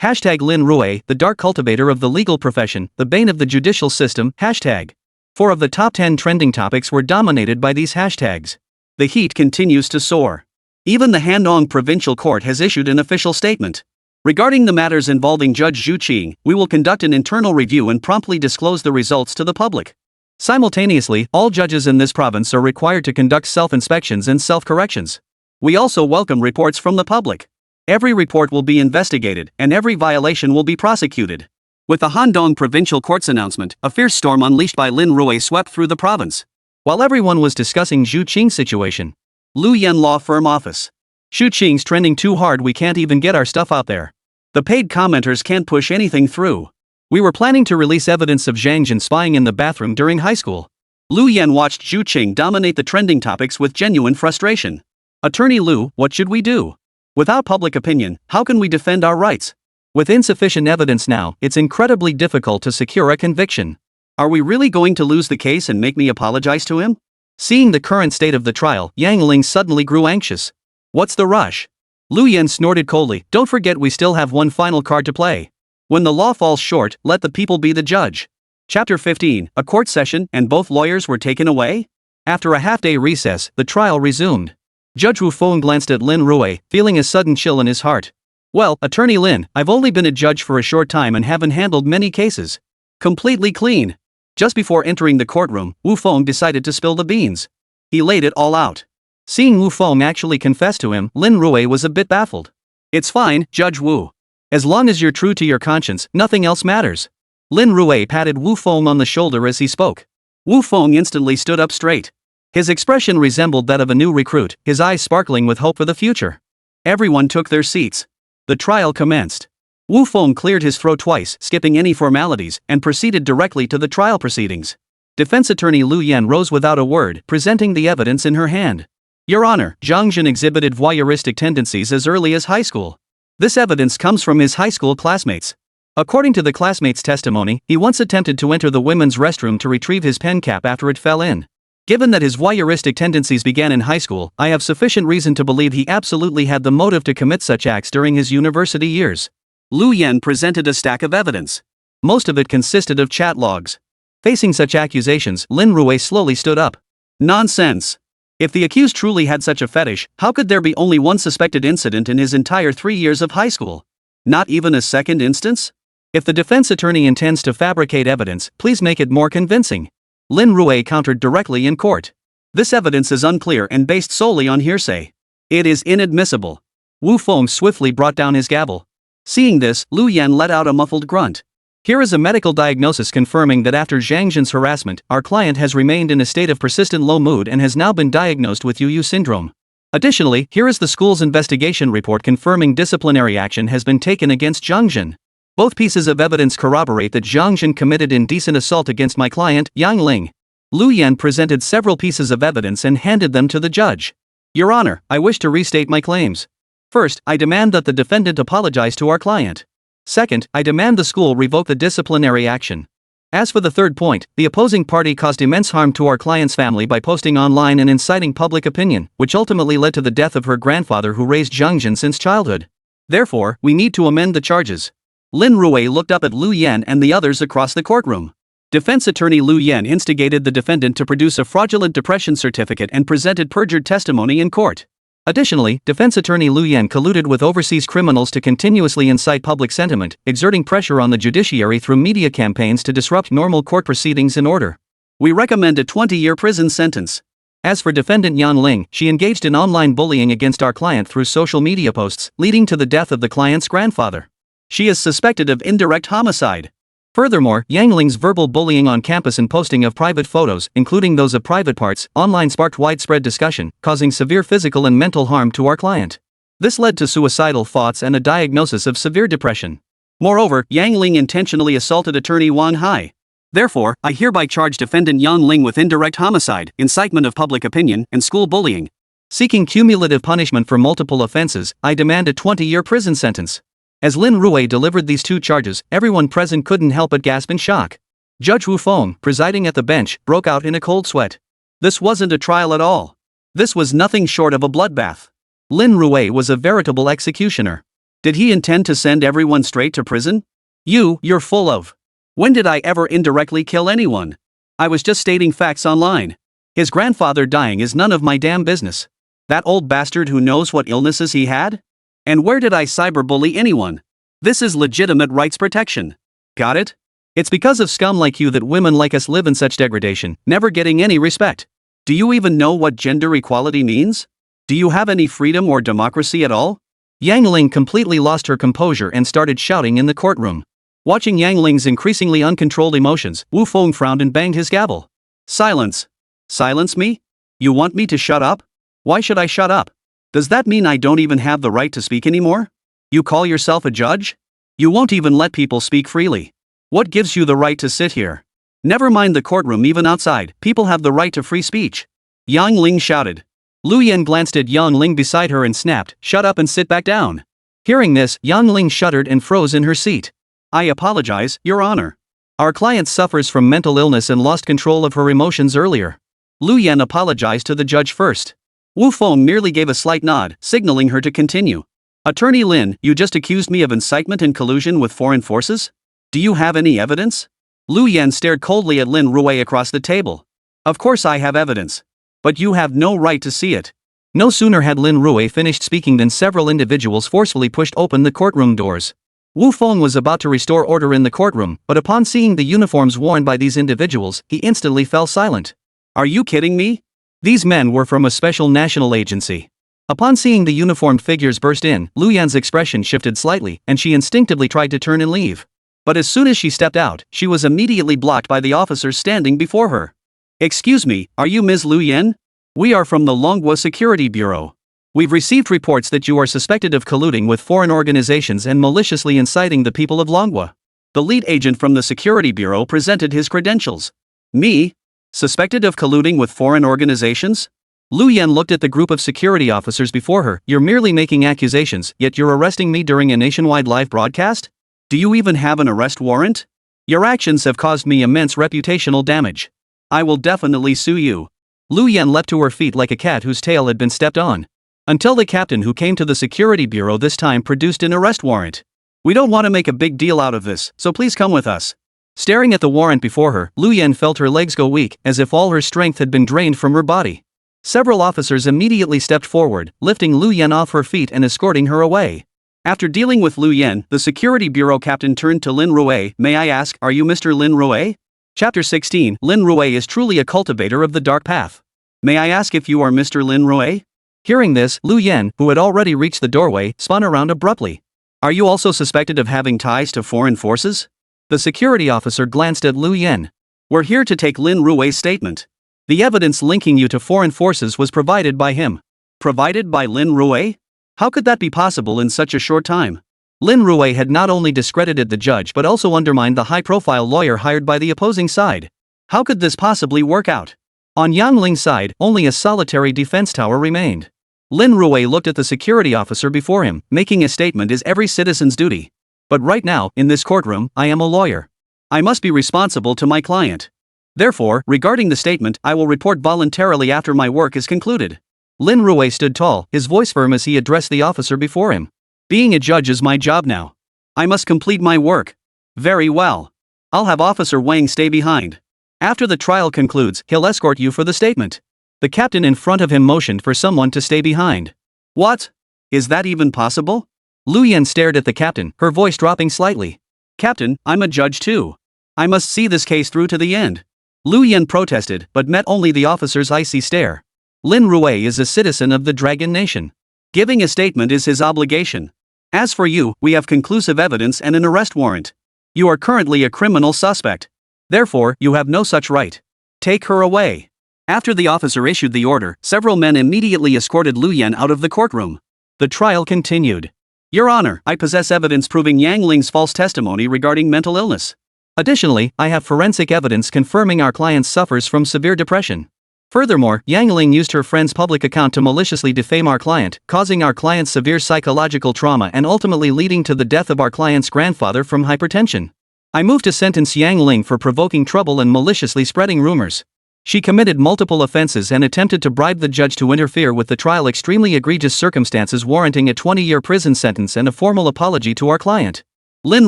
Hashtag Lin Rui, the dark cultivator of the legal profession, the bane of the judicial system. 4 of the top 10 trending topics were dominated by these hashtags. The heat continues to soar. Even the Handong Provincial Court has issued an official statement. Regarding the matters involving Judge Zhu Qing, we will conduct an internal review and promptly disclose the results to the public. Simultaneously, all judges in this province are required to conduct self-inspections and self-corrections. We also welcome reports from the public. Every report will be investigated, and every violation will be prosecuted. With the Handong Provincial Court's announcement, a fierce storm unleashed by Lin Rui swept through the province. While everyone was discussing Zhu Qing's situation, Lu Yan Law Firm Office. Zhu Qing's trending too hard, we can't even get our stuff out there. The paid commenters can't push anything through. We were planning to release evidence of Zhang Jin spying in the bathroom during high school. Lu Yan watched Zhu Qing dominate the trending topics with genuine frustration. Attorney Lu, what should we do? Without public opinion, how can we defend our rights? With insufficient evidence now, it's incredibly difficult to secure a conviction. Are we really going to lose the case and make me apologize to him? Seeing the current state of the trial, Yang Ling suddenly grew anxious. What's the rush? Lu Yan snorted coldly, don't forget we still have one final card to play. When the law falls short, let the people be the judge. Chapter 15, a court session, and both lawyers were taken away? After a half-day recess, the trial resumed. Judge Wu Feng glanced at Lin Rui, feeling a sudden chill in his heart. Well, Attorney Lin, I've only been a judge for a short time and haven't handled many cases. Completely clean. Just before entering the courtroom, Wu Feng decided to spill the beans. He laid it all out. Seeing Wu Feng actually confess to him, Lin Rui was a bit baffled. It's fine, Judge Wu. As long as you're true to your conscience, nothing else matters. Lin Rui patted Wu Feng on the shoulder as he spoke. Wu Feng instantly stood up straight. His expression resembled that of a new recruit, his eyes sparkling with hope for the future. Everyone took their seats. The trial commenced. Wu Feng cleared his throat twice, skipping any formalities, and proceeded directly to the trial proceedings. Defense attorney Lu Yan rose without a word, presenting the evidence in her hand. Your Honor, Zhang Jin exhibited voyeuristic tendencies as early as high school. This evidence comes from his high school classmates. According to the classmates' testimony, he once attempted to enter the women's restroom to retrieve his pen cap after it fell in. Given that his voyeuristic tendencies began in high school, I have sufficient reason to believe he absolutely had the motive to commit such acts during his university years. Lu Yan presented a stack of evidence. Most of it consisted of chat logs. Facing such accusations, Lin Rui slowly stood up. Nonsense. If the accused truly had such a fetish, how could there be only one suspected incident in his entire 3 years of high school? Not even a second instance? If the defense attorney intends to fabricate evidence, please make it more convincing. Lin Rui countered directly in court. This evidence is unclear and based solely on hearsay. It is inadmissible. Wu Feng swiftly brought down his gavel. Seeing this, Lu Yan let out a muffled grunt. Here is a medical diagnosis confirming that after Zhang Jin's harassment, our client has remained in a state of persistent low mood and has now been diagnosed with Yu syndrome. Additionally, here is the school's investigation report confirming disciplinary action has been taken against Zhang Jin. Both pieces of evidence corroborate that Zhang Jin committed indecent assault against my client, Yang Ling. Lu Yan presented several pieces of evidence and handed them to the judge. Your Honor, I wish to restate my claims. First, I demand that the defendant apologize to our client. Second, I demand the school revoke the disciplinary action. As for the third point, the opposing party caused immense harm to our client's family by posting online and inciting public opinion, which ultimately led to the death of her grandfather who raised Zhang Jin since childhood. Therefore, we need to amend the charges. Lin Rui looked up at Lu Yan and the others across the courtroom. Defense attorney Lu Yan instigated the defendant to produce a fraudulent depression certificate and presented perjured testimony in court. Additionally, defense attorney Lu Yan colluded with overseas criminals to continuously incite public sentiment, exerting pressure on the judiciary through media campaigns to disrupt normal court proceedings and order. We recommend a 20-year prison sentence. As for defendant Yang Ling, she engaged in online bullying against our client through social media posts, leading to the death of the client's grandfather. She is suspected of indirect homicide. Furthermore, Yang Ling's verbal bullying on campus and posting of private photos, including those of private parts, online sparked widespread discussion, causing severe physical and mental harm to our client. This led to suicidal thoughts and a diagnosis of severe depression. Moreover, Yang Ling intentionally assaulted attorney Wang Hai. Therefore, I hereby charge defendant Yang Ling with indirect homicide, incitement of public opinion, and school bullying. Seeking cumulative punishment for multiple offenses, I demand a 20-year prison sentence. As Lin Rui delivered these two charges, everyone present couldn't help but gasp in shock. Judge Wu Feng, presiding at the bench, broke out in a cold sweat. This wasn't a trial at all. This was nothing short of a bloodbath. Lin Rui was a veritable executioner. Did he intend to send everyone straight to prison? You're full of. When did I ever indirectly kill anyone? I was just stating facts online. His grandfather dying is none of my damn business. That old bastard who knows what illnesses he had? And where did I cyberbully anyone? This is legitimate rights protection. Got it? It's because of scum like you that women like us live in such degradation, never getting any respect. Do you even know what gender equality means? Do you have any freedom or democracy at all? Yang Ling completely lost her composure and started shouting in the courtroom. Watching Yang Ling's increasingly uncontrolled emotions, Wu Feng frowned and banged his gavel. Silence. Silence me? You want me to shut up? Why should I shut up? Does that mean I don't even have the right to speak anymore? You call yourself a judge? You won't even let people speak freely. What gives you the right to sit here? Never mind the courtroom, even outside, people have the right to free speech. Yang Ling shouted. Lu Yan glanced at Yang Ling beside her and snapped, "Shut up and sit back down." Hearing this, Yang Ling shuddered and froze in her seat. I apologize, Your Honor. Our client suffers from mental illness and lost control of her emotions earlier. Lu Yan apologized to the judge first. Wu Feng merely gave a slight nod, signaling her to continue. Attorney Lin, you just accused me of incitement and collusion with foreign forces? Do you have any evidence? Lu Yan stared coldly at Lin Rui across the table. Of course I have evidence. But you have no right to see it. No sooner had Lin Rui finished speaking than several individuals forcefully pushed open the courtroom doors. Wu Feng was about to restore order in the courtroom, but upon seeing the uniforms worn by these individuals, he instantly fell silent. Are you kidding me? These men were from a special national agency. Upon seeing the uniformed figures burst in, Lu Yan's expression shifted slightly, and she instinctively tried to turn and leave. But as soon as she stepped out, she was immediately blocked by the officers standing before her. Excuse me, are you Ms. Lu Yan? We are from the Longwa Security Bureau. We've received reports that you are suspected of colluding with foreign organizations and maliciously inciting the people of Longwa. The lead agent from the Security Bureau presented his credentials. Me? Suspected of colluding with foreign organizations? Lu Yan looked at the group of security officers before her. You're merely making accusations, yet you're arresting me during a nationwide live broadcast? Do you even have an arrest warrant? Your actions have caused me immense reputational damage. I will definitely sue you. Lu Yan leapt to her feet like a cat whose tail had been stepped on. Until the captain who came to the security bureau this time produced an arrest warrant. We don't want to make a big deal out of this, so please come with us. Staring at the warrant before her, Lu Yan felt her legs go weak, as if all her strength had been drained from her body. Several officers immediately stepped forward, lifting Lu Yan off her feet and escorting her away. After dealing with Lu Yan, the security bureau captain turned to Lin Rui. May I ask, are you Mr. Lin Rui? Chapter 16. Lin Rui is truly a cultivator of the dark path. May I ask if you are Mr. Lin Rui? Hearing this, Lu Yan, who had already reached the doorway, spun around abruptly. Are you also suspected of having ties to foreign forces? The security officer glanced at Lu Yan. We're here to take Lin Rui's statement. The evidence linking you to foreign forces was provided by him. Provided by Lin Rui? How could that be possible in such a short time? Lin Rui had not only discredited the judge but also undermined the high-profile lawyer hired by the opposing side. How could this possibly work out? On Yang Ling's side, only a solitary defense tower remained. Lin Rui looked at the security officer before him. Making a statement is every citizen's duty. But right now, in this courtroom, I am a lawyer. I must be responsible to my client. Therefore, regarding the statement, I will report voluntarily after my work is concluded. Lin Rui stood tall, his voice firm as he addressed the officer before him. Being a judge is my job now. I must complete my work. Very well. I'll have Officer Wang stay behind. After the trial concludes, he'll escort you for the statement. The captain in front of him motioned for someone to stay behind. What? Is that even possible? Lu Yan stared at the captain, her voice dropping slightly. Captain, I'm a judge too. I must see this case through to the end. Lu Yan protested, but met only the officer's icy stare. Lin Rui is a citizen of the Dragon Nation. Giving a statement is his obligation. As for you, we have conclusive evidence and an arrest warrant. You are currently a criminal suspect. Therefore, you have no such right. Take her away. After the officer issued the order, several men immediately escorted Lu Yan out of the courtroom. The trial continued. Your Honor, I possess evidence proving Yang Ling's false testimony regarding mental illness. Additionally, I have forensic evidence confirming our client suffers from severe depression. Furthermore, Yang Ling used her friend's public account to maliciously defame our client, causing our client severe psychological trauma and ultimately leading to the death of our client's grandfather from hypertension. I move to sentence Yang Ling for provoking trouble and maliciously spreading rumors. She committed multiple offenses and attempted to bribe the judge to interfere with the trial. Extremely egregious circumstances warranting a 20-year prison sentence and a formal apology to our client. Lin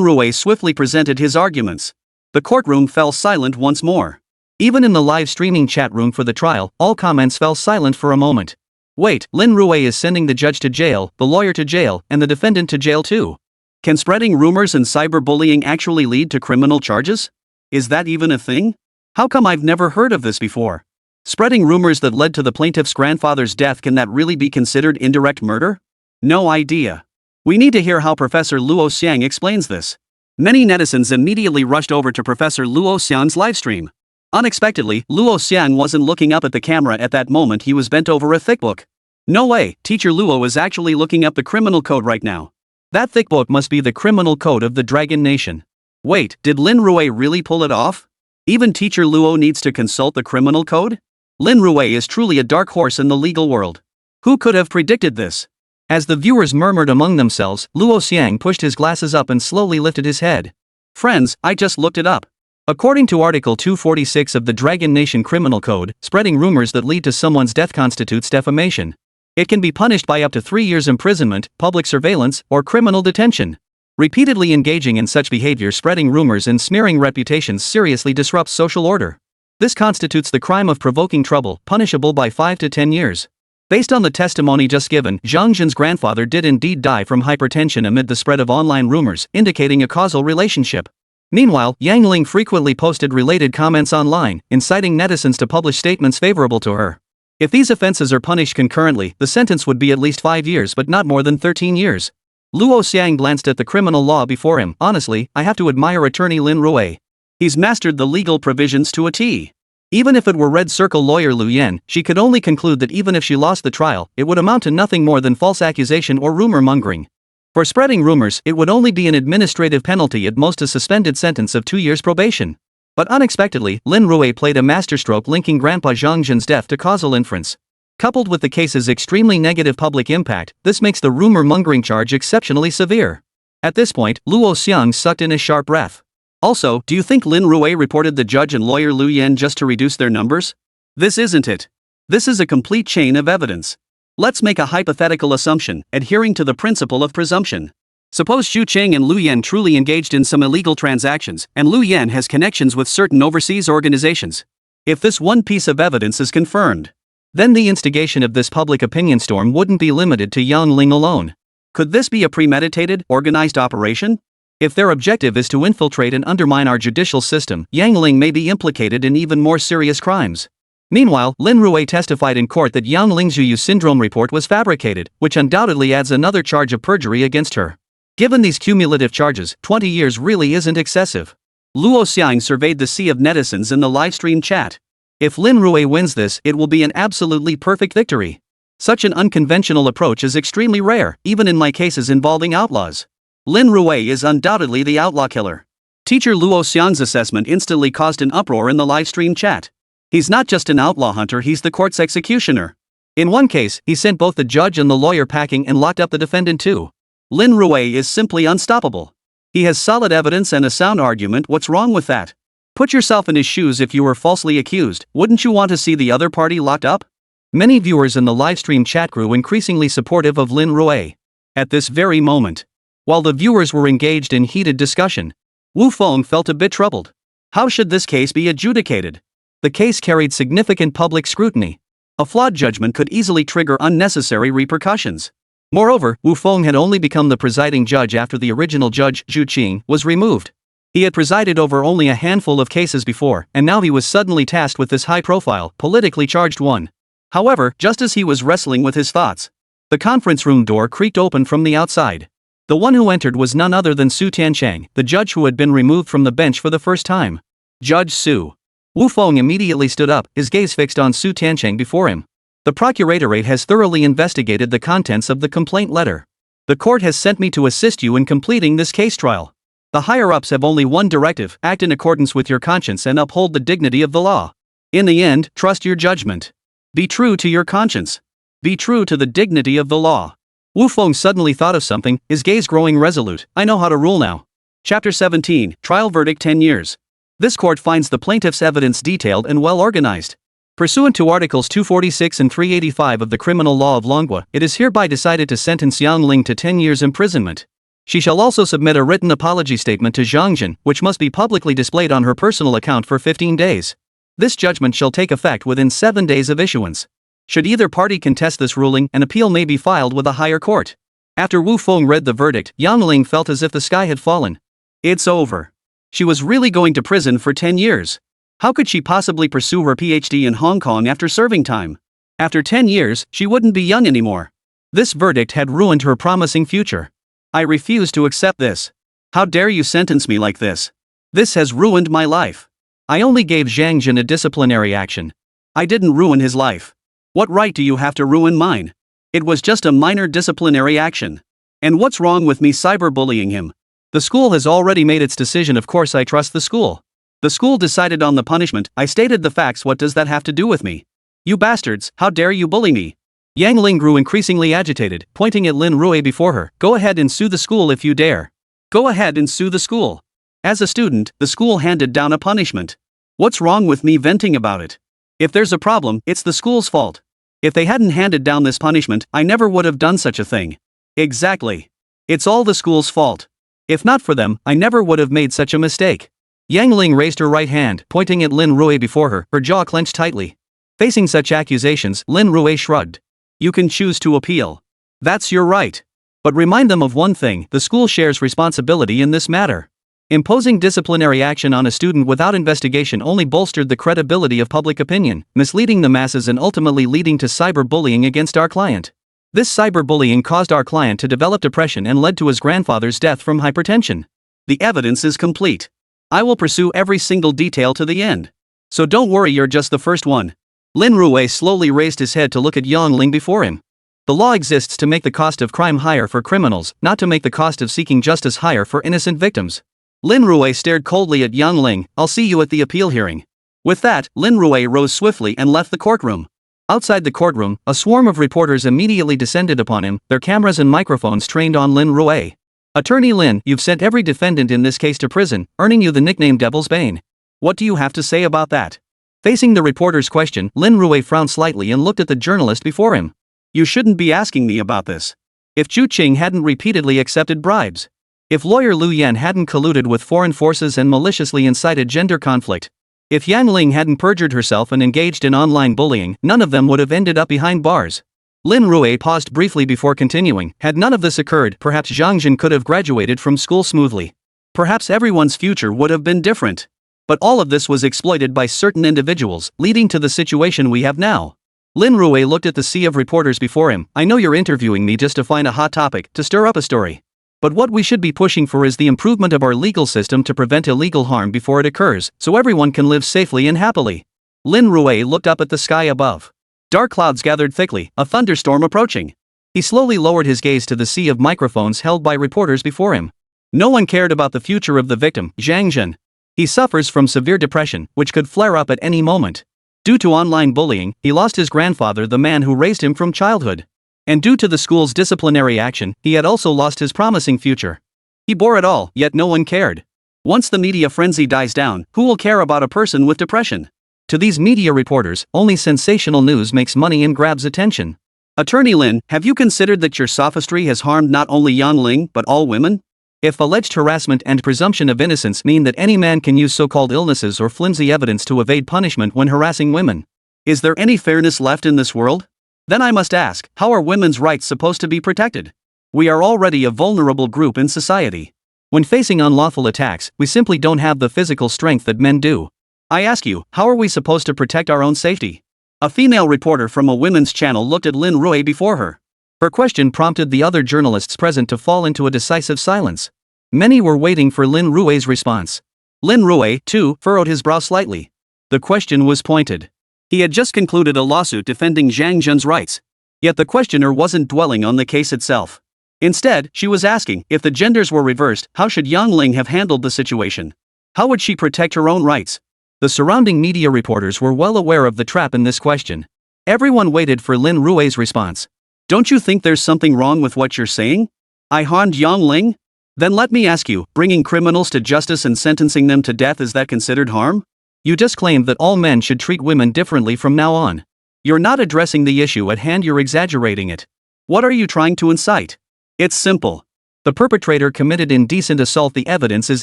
Rui swiftly presented his arguments. The courtroom fell silent once more. Even in the live streaming chat room for the trial, all comments fell silent for a moment. Wait, Lin Rui is sending the judge to jail, the lawyer to jail, and the defendant to jail too. Can spreading rumors and cyberbullying actually lead to criminal charges? Is that even a thing? How come I've never heard of this before? Spreading rumors that led to the plaintiff's grandfather's death, can that really be considered indirect murder? No idea. We need to hear how Professor Luo Xiang explains this. Many netizens immediately rushed over to Professor Luo Xiang's livestream. Unexpectedly, Luo Xiang wasn't looking up at the camera at that moment. He was bent over a thick book. No way, Teacher Luo is actually looking up the criminal code right now. That thick book must be the criminal code of the Dragon Nation. Wait, did Lin Rui really pull it off? Even Teacher Luo needs to consult the criminal code? Lin Rui is truly a dark horse in the legal world. Who could have predicted this? As the viewers murmured among themselves, Luo Xiang pushed his glasses up and slowly lifted his head. Friends, I just looked it up. According to Article 246 of the Dragon Nation Criminal Code, spreading rumors that lead to someone's death constitutes defamation. It can be punished by up to 3 years imprisonment, public surveillance, or criminal detention. Repeatedly engaging in such behavior, spreading rumors and smearing reputations, seriously disrupts social order. This constitutes the crime of provoking trouble, punishable by 5 to 10 years. Based on the testimony just given, Zhang Jin's grandfather did indeed die from hypertension amid the spread of online rumors, indicating a causal relationship. Meanwhile, Yang Ling frequently posted related comments online, inciting netizens to publish statements favorable to her. If these offenses are punished concurrently, the sentence would be at least 5 years but not more than 13 years. Luo Xiang glanced at the criminal law before him. Honestly, I have to admire attorney Lin Rui. He's mastered the legal provisions to a T. Even if it were Red Circle lawyer Lu Yan, she could only conclude that even if she lost the trial, it would amount to nothing more than false accusation or rumor mongering. For spreading rumors, it would only be an administrative penalty, at most a suspended sentence of 2 years probation. But unexpectedly, Lin Rui played a masterstroke linking Grandpa Zhang Jin's death to causal inference. Coupled with the case's extremely negative public impact, this makes the rumor-mongering charge exceptionally severe. At this point, Luo Xiang sucked in a sharp breath. Also, do you think Lin Rui reported the judge and lawyer Lu Yan just to reduce their numbers? This isn't it. This is a complete chain of evidence. Let's make a hypothetical assumption, adhering to the principle of presumption. Suppose Xu Cheng and Lu Yan truly engaged in some illegal transactions, and Lu Yan has connections with certain overseas organizations. If this one piece of evidence is confirmed, then the instigation of this public opinion storm wouldn't be limited to Yang Ling alone. Could this be a premeditated, organized operation? If their objective is to infiltrate and undermine our judicial system, Yang Ling may be implicated in even more serious crimes. Meanwhile, Lin Rui testified in court that Yang Ling's Yu syndrome report was fabricated, which undoubtedly adds another charge of perjury against her. Given these cumulative charges, 20 years really isn't excessive. Luo Xiang surveyed the sea of netizens in the livestream chat. If Lin Rui wins this, it will be an absolutely perfect victory. Such an unconventional approach is extremely rare, even in my cases involving outlaws. Lin Rui is undoubtedly the outlaw killer. Teacher Luo Xiang's assessment instantly caused an uproar in the livestream chat. He's not just an outlaw hunter, he's the court's executioner. In one case, he sent both the judge and the lawyer packing and locked up the defendant too. Lin Rui is simply unstoppable. He has solid evidence and a sound argument. What's wrong with that? Put yourself in his shoes. If you were falsely accused, wouldn't you want to see the other party locked up? Many viewers in the livestream chat grew increasingly supportive of Lin Rui. At this very moment, while the viewers were engaged in heated discussion, Wu Feng felt a bit troubled. How should this case be adjudicated? The case carried significant public scrutiny. A flawed judgment could easily trigger unnecessary repercussions. Moreover, Wu Feng had only become the presiding judge after the original judge, Zhu Qing, was removed. He had presided over only a handful of cases before, and now he was suddenly tasked with this high-profile, politically charged one. However, just as he was wrestling with his thoughts, the conference room door creaked open from the outside. The one who entered was none other than Su Tianchang, the judge who had been removed from the bench for the first time. Judge Su. Wu Feng immediately stood up, his gaze fixed on Su Tianchang before him. The procuratorate has thoroughly investigated the contents of the complaint letter. The court has sent me to assist you in completing this case trial. The higher-ups have only one directive: act in accordance with your conscience and uphold the dignity of the law. In the end, trust your judgment. Be true to your conscience. Be true to the dignity of the law. Wu Feng suddenly thought of something, his gaze growing resolute. I know how to rule now. Chapter 17, Trial Verdict 10 years. This court finds the plaintiff's evidence detailed and well organized. Pursuant to Articles 246 and 385 of the Criminal Law of Longwa, it is hereby decided to sentence Yang Ling to 10 years imprisonment. She shall also submit a written apology statement to Zhang Jin, which must be publicly displayed on her personal account for 15 days. This judgment shall take effect within 7 days of issuance. Should either party contest this ruling, an appeal may be filed with a higher court. After Wu Feng read the verdict, Yang Ling felt as if the sky had fallen. It's over. She was really going to prison for 10 years. How could she possibly pursue her PhD in Hong Kong after serving time? After 10 years, she wouldn't be young anymore. This verdict had ruined her promising future. I refuse to accept this. How dare you sentence me like this? This has ruined my life. I only gave Zhang Jin a disciplinary action. I didn't ruin his life. What right do you have to ruin mine? It was just a minor disciplinary action. And what's wrong with me cyberbullying him? The school has already made its decision. Of course I trust the school. The school decided on the punishment. I stated the facts. What does that have to do with me? You bastards, how dare you bully me? Yang Ling grew increasingly agitated, pointing at Lin Rui before her. Go ahead and sue the school if you dare. Go ahead and sue the school. As a student, the school handed down a punishment. What's wrong with me venting about it? If there's a problem, it's the school's fault. If they hadn't handed down this punishment, I never would have done such a thing. Exactly. It's all the school's fault. If not for them, I never would have made such a mistake. Yang Ling raised her right hand, pointing at Lin Rui before her jaw clenched tightly. Facing such accusations, Lin Rui shrugged. You can choose to appeal. That's your right. But remind them of one thing: the school shares responsibility in this matter. Imposing disciplinary action on a student without investigation only bolstered the credibility of public opinion, misleading the masses and ultimately leading to cyberbullying against our client. This cyberbullying caused our client to develop depression and led to his grandfather's death from hypertension. The evidence is complete. I will pursue every single detail to the end. So don't worry, you're just the first one. Lin Rui slowly raised his head to look at Yang Ling before him. The law exists to make the cost of crime higher for criminals, not to make the cost of seeking justice higher for innocent victims. Lin Rui stared coldly at Yang Ling. I'll see you at the appeal hearing. With that, Lin Rui rose swiftly and left the courtroom. Outside the courtroom, a swarm of reporters immediately descended upon him, their cameras and microphones trained on Lin Rui. Attorney Lin, you've sent every defendant in this case to prison, earning you the nickname Devil's Bane. What do you have to say about that? Facing the reporter's question, Lin Rui frowned slightly and looked at the journalist before him. You shouldn't be asking me about this. If Zhu Qing hadn't repeatedly accepted bribes, if lawyer Lu Yan hadn't colluded with foreign forces and maliciously incited gender conflict, if Yang Ling hadn't perjured herself and engaged in online bullying, none of them would have ended up behind bars. Lin Rui paused briefly before continuing. Had none of this occurred, perhaps Zhang Jin could have graduated from school smoothly. Perhaps everyone's future would have been different. But all of this was exploited by certain individuals, leading to the situation we have now. Lin Rui looked at the sea of reporters before him. I know you're interviewing me just to find a hot topic, to stir up a story. But what we should be pushing for is the improvement of our legal system to prevent illegal harm before it occurs, so everyone can live safely and happily. Lin Rui looked up at the sky above. Dark clouds gathered thickly, a thunderstorm approaching. He slowly lowered his gaze to the sea of microphones held by reporters before him. No one cared about the future of the victim, Zhang Jin. He suffers from severe depression, which could flare up at any moment. Due to online bullying, he lost his grandfather, the man who raised him from childhood. And due to the school's disciplinary action, he had also lost his promising future. He bore it all, yet no one cared. Once the media frenzy dies down, who will care about a person with depression? To these media reporters, only sensational news makes money and grabs attention. Attorney Lin, have you considered that your sophistry has harmed not only Yang Ling but all women? If alleged harassment and presumption of innocence mean that any man can use so-called illnesses or flimsy evidence to evade punishment when harassing women, is there any fairness left in this world? Then I must ask, how are women's rights supposed to be protected? We are already a vulnerable group in society. When facing unlawful attacks, we simply don't have the physical strength that men do. I ask you, how are we supposed to protect our own safety? A female reporter from a women's channel looked at Lin Rui before her. Her question prompted the other journalists present to fall into a decisive silence. Many were waiting for Lin Rui's response. Lin Rui, too, furrowed his brow slightly. The question was pointed. He had just concluded a lawsuit defending Zhang Jin's rights. Yet the questioner wasn't dwelling on the case itself. Instead, she was asking, if the genders were reversed, how should Yang Ling have handled the situation? How would she protect her own rights? The surrounding media reporters were well aware of the trap in this question. Everyone waited for Lin Rui's response. Don't you think there's something wrong with what you're saying? I harmed Yang Ling? Then let me ask you, bringing criminals to justice and sentencing them to death, is that considered harm? You just claimed that all men should treat women differently from now on. You're not addressing the issue at hand, you're exaggerating it. What are you trying to incite? It's simple. The perpetrator committed indecent assault. The evidence is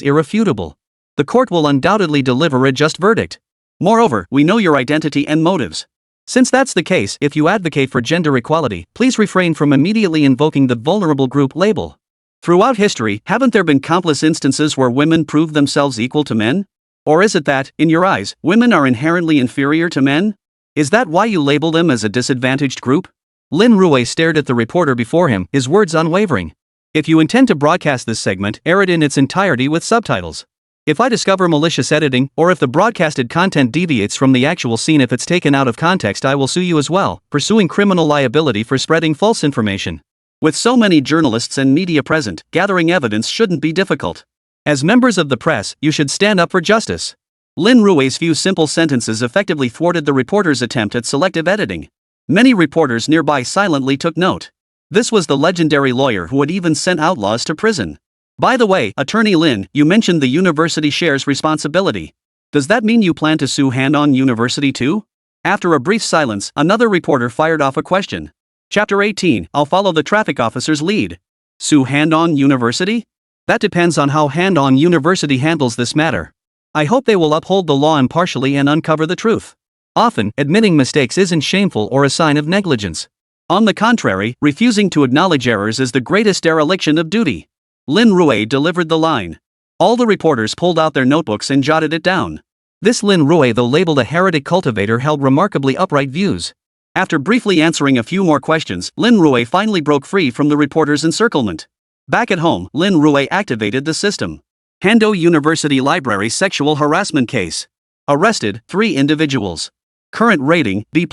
irrefutable. The court will undoubtedly deliver a just verdict. Moreover, we know your identity and motives. Since that's the case, if you advocate for gender equality, please refrain from immediately invoking the vulnerable group label. Throughout history, haven't there been countless instances where women prove themselves equal to men? Or is it that, in your eyes, women are inherently inferior to men? Is that why you label them as a disadvantaged group? Lin Rui stared at the reporter before him, his words unwavering. If you intend to broadcast this segment, air it in its entirety with subtitles. If I discover malicious editing, or if the broadcasted content deviates from the actual scene, if it's taken out of context, I will sue you as well, pursuing criminal liability for spreading false information. With so many journalists and media present, gathering evidence shouldn't be difficult. As members of the press, you should stand up for justice. Lin Rui's few simple sentences effectively thwarted the reporter's attempt at selective editing. Many reporters nearby silently took note. This was the legendary lawyer who had even sent outlaws to prison. By the way, Attorney Lin, you mentioned the university shares responsibility. Does that mean you plan to sue Hand-On University too? After a brief silence, another reporter fired off a question. Chapter 18, I'll follow the traffic officer's lead. Sue Hand-On University? That depends on how Hand-On University handles this matter. I hope they will uphold the law impartially and uncover the truth. Often, admitting mistakes isn't shameful or a sign of negligence. On the contrary, refusing to acknowledge errors is the greatest dereliction of duty. Lin Rui delivered the line. All the reporters pulled out their notebooks and jotted it down. This Lin Rui, though labeled a heretic cultivator, held remarkably upright views. After briefly answering a few more questions, Lin Rui finally broke free from the reporter's encirclement. Back at home, Lin Rui activated the system. Hando University Library sexual harassment case. Arrested, 3 individuals. Current rating, B+.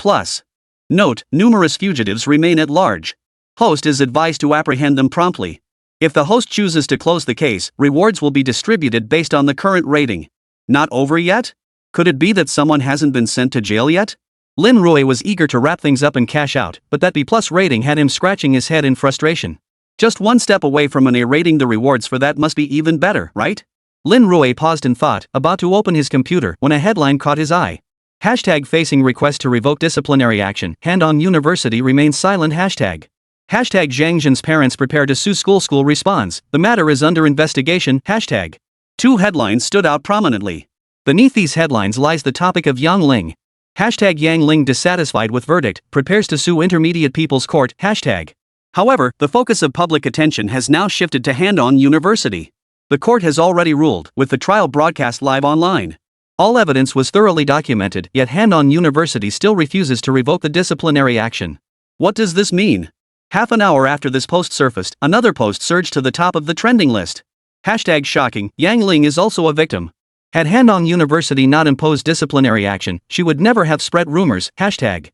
Note, numerous fugitives remain at large. Host is advised to apprehend them promptly. If the host chooses to close the case, rewards will be distributed based on the current rating. Not over yet? Could it be that someone hasn't been sent to jail yet? Lin Rui was eager to wrap things up and cash out, but that B+ rating had him scratching his head in frustration. Just one step away from an A rating, the rewards for that must be even better, right? Lin Rui paused in thought, about to open his computer, when a headline caught his eye. Hashtag facing request to revoke disciplinary action, hand on university remains silent. Hashtag Zhang Zhen's parents prepare to sue school. School responds, the matter is under investigation. Hashtag. Two headlines stood out prominently. Beneath these headlines lies the topic of Yang Ling. Hashtag Yang Ling dissatisfied with verdict, prepares to sue Intermediate People's Court. Hashtag. However, the focus of public attention has now shifted to Hand On University. The court has already ruled, with the trial broadcast live online. All evidence was thoroughly documented, yet Hand On University still refuses to revoke the disciplinary action. What does this mean? Half an hour after this post surfaced, another post surged to the top of the trending list. Hashtag shocking, Yang Ling is also a victim. Had Hand On University not imposed disciplinary action, she would never have spread rumors. Hashtag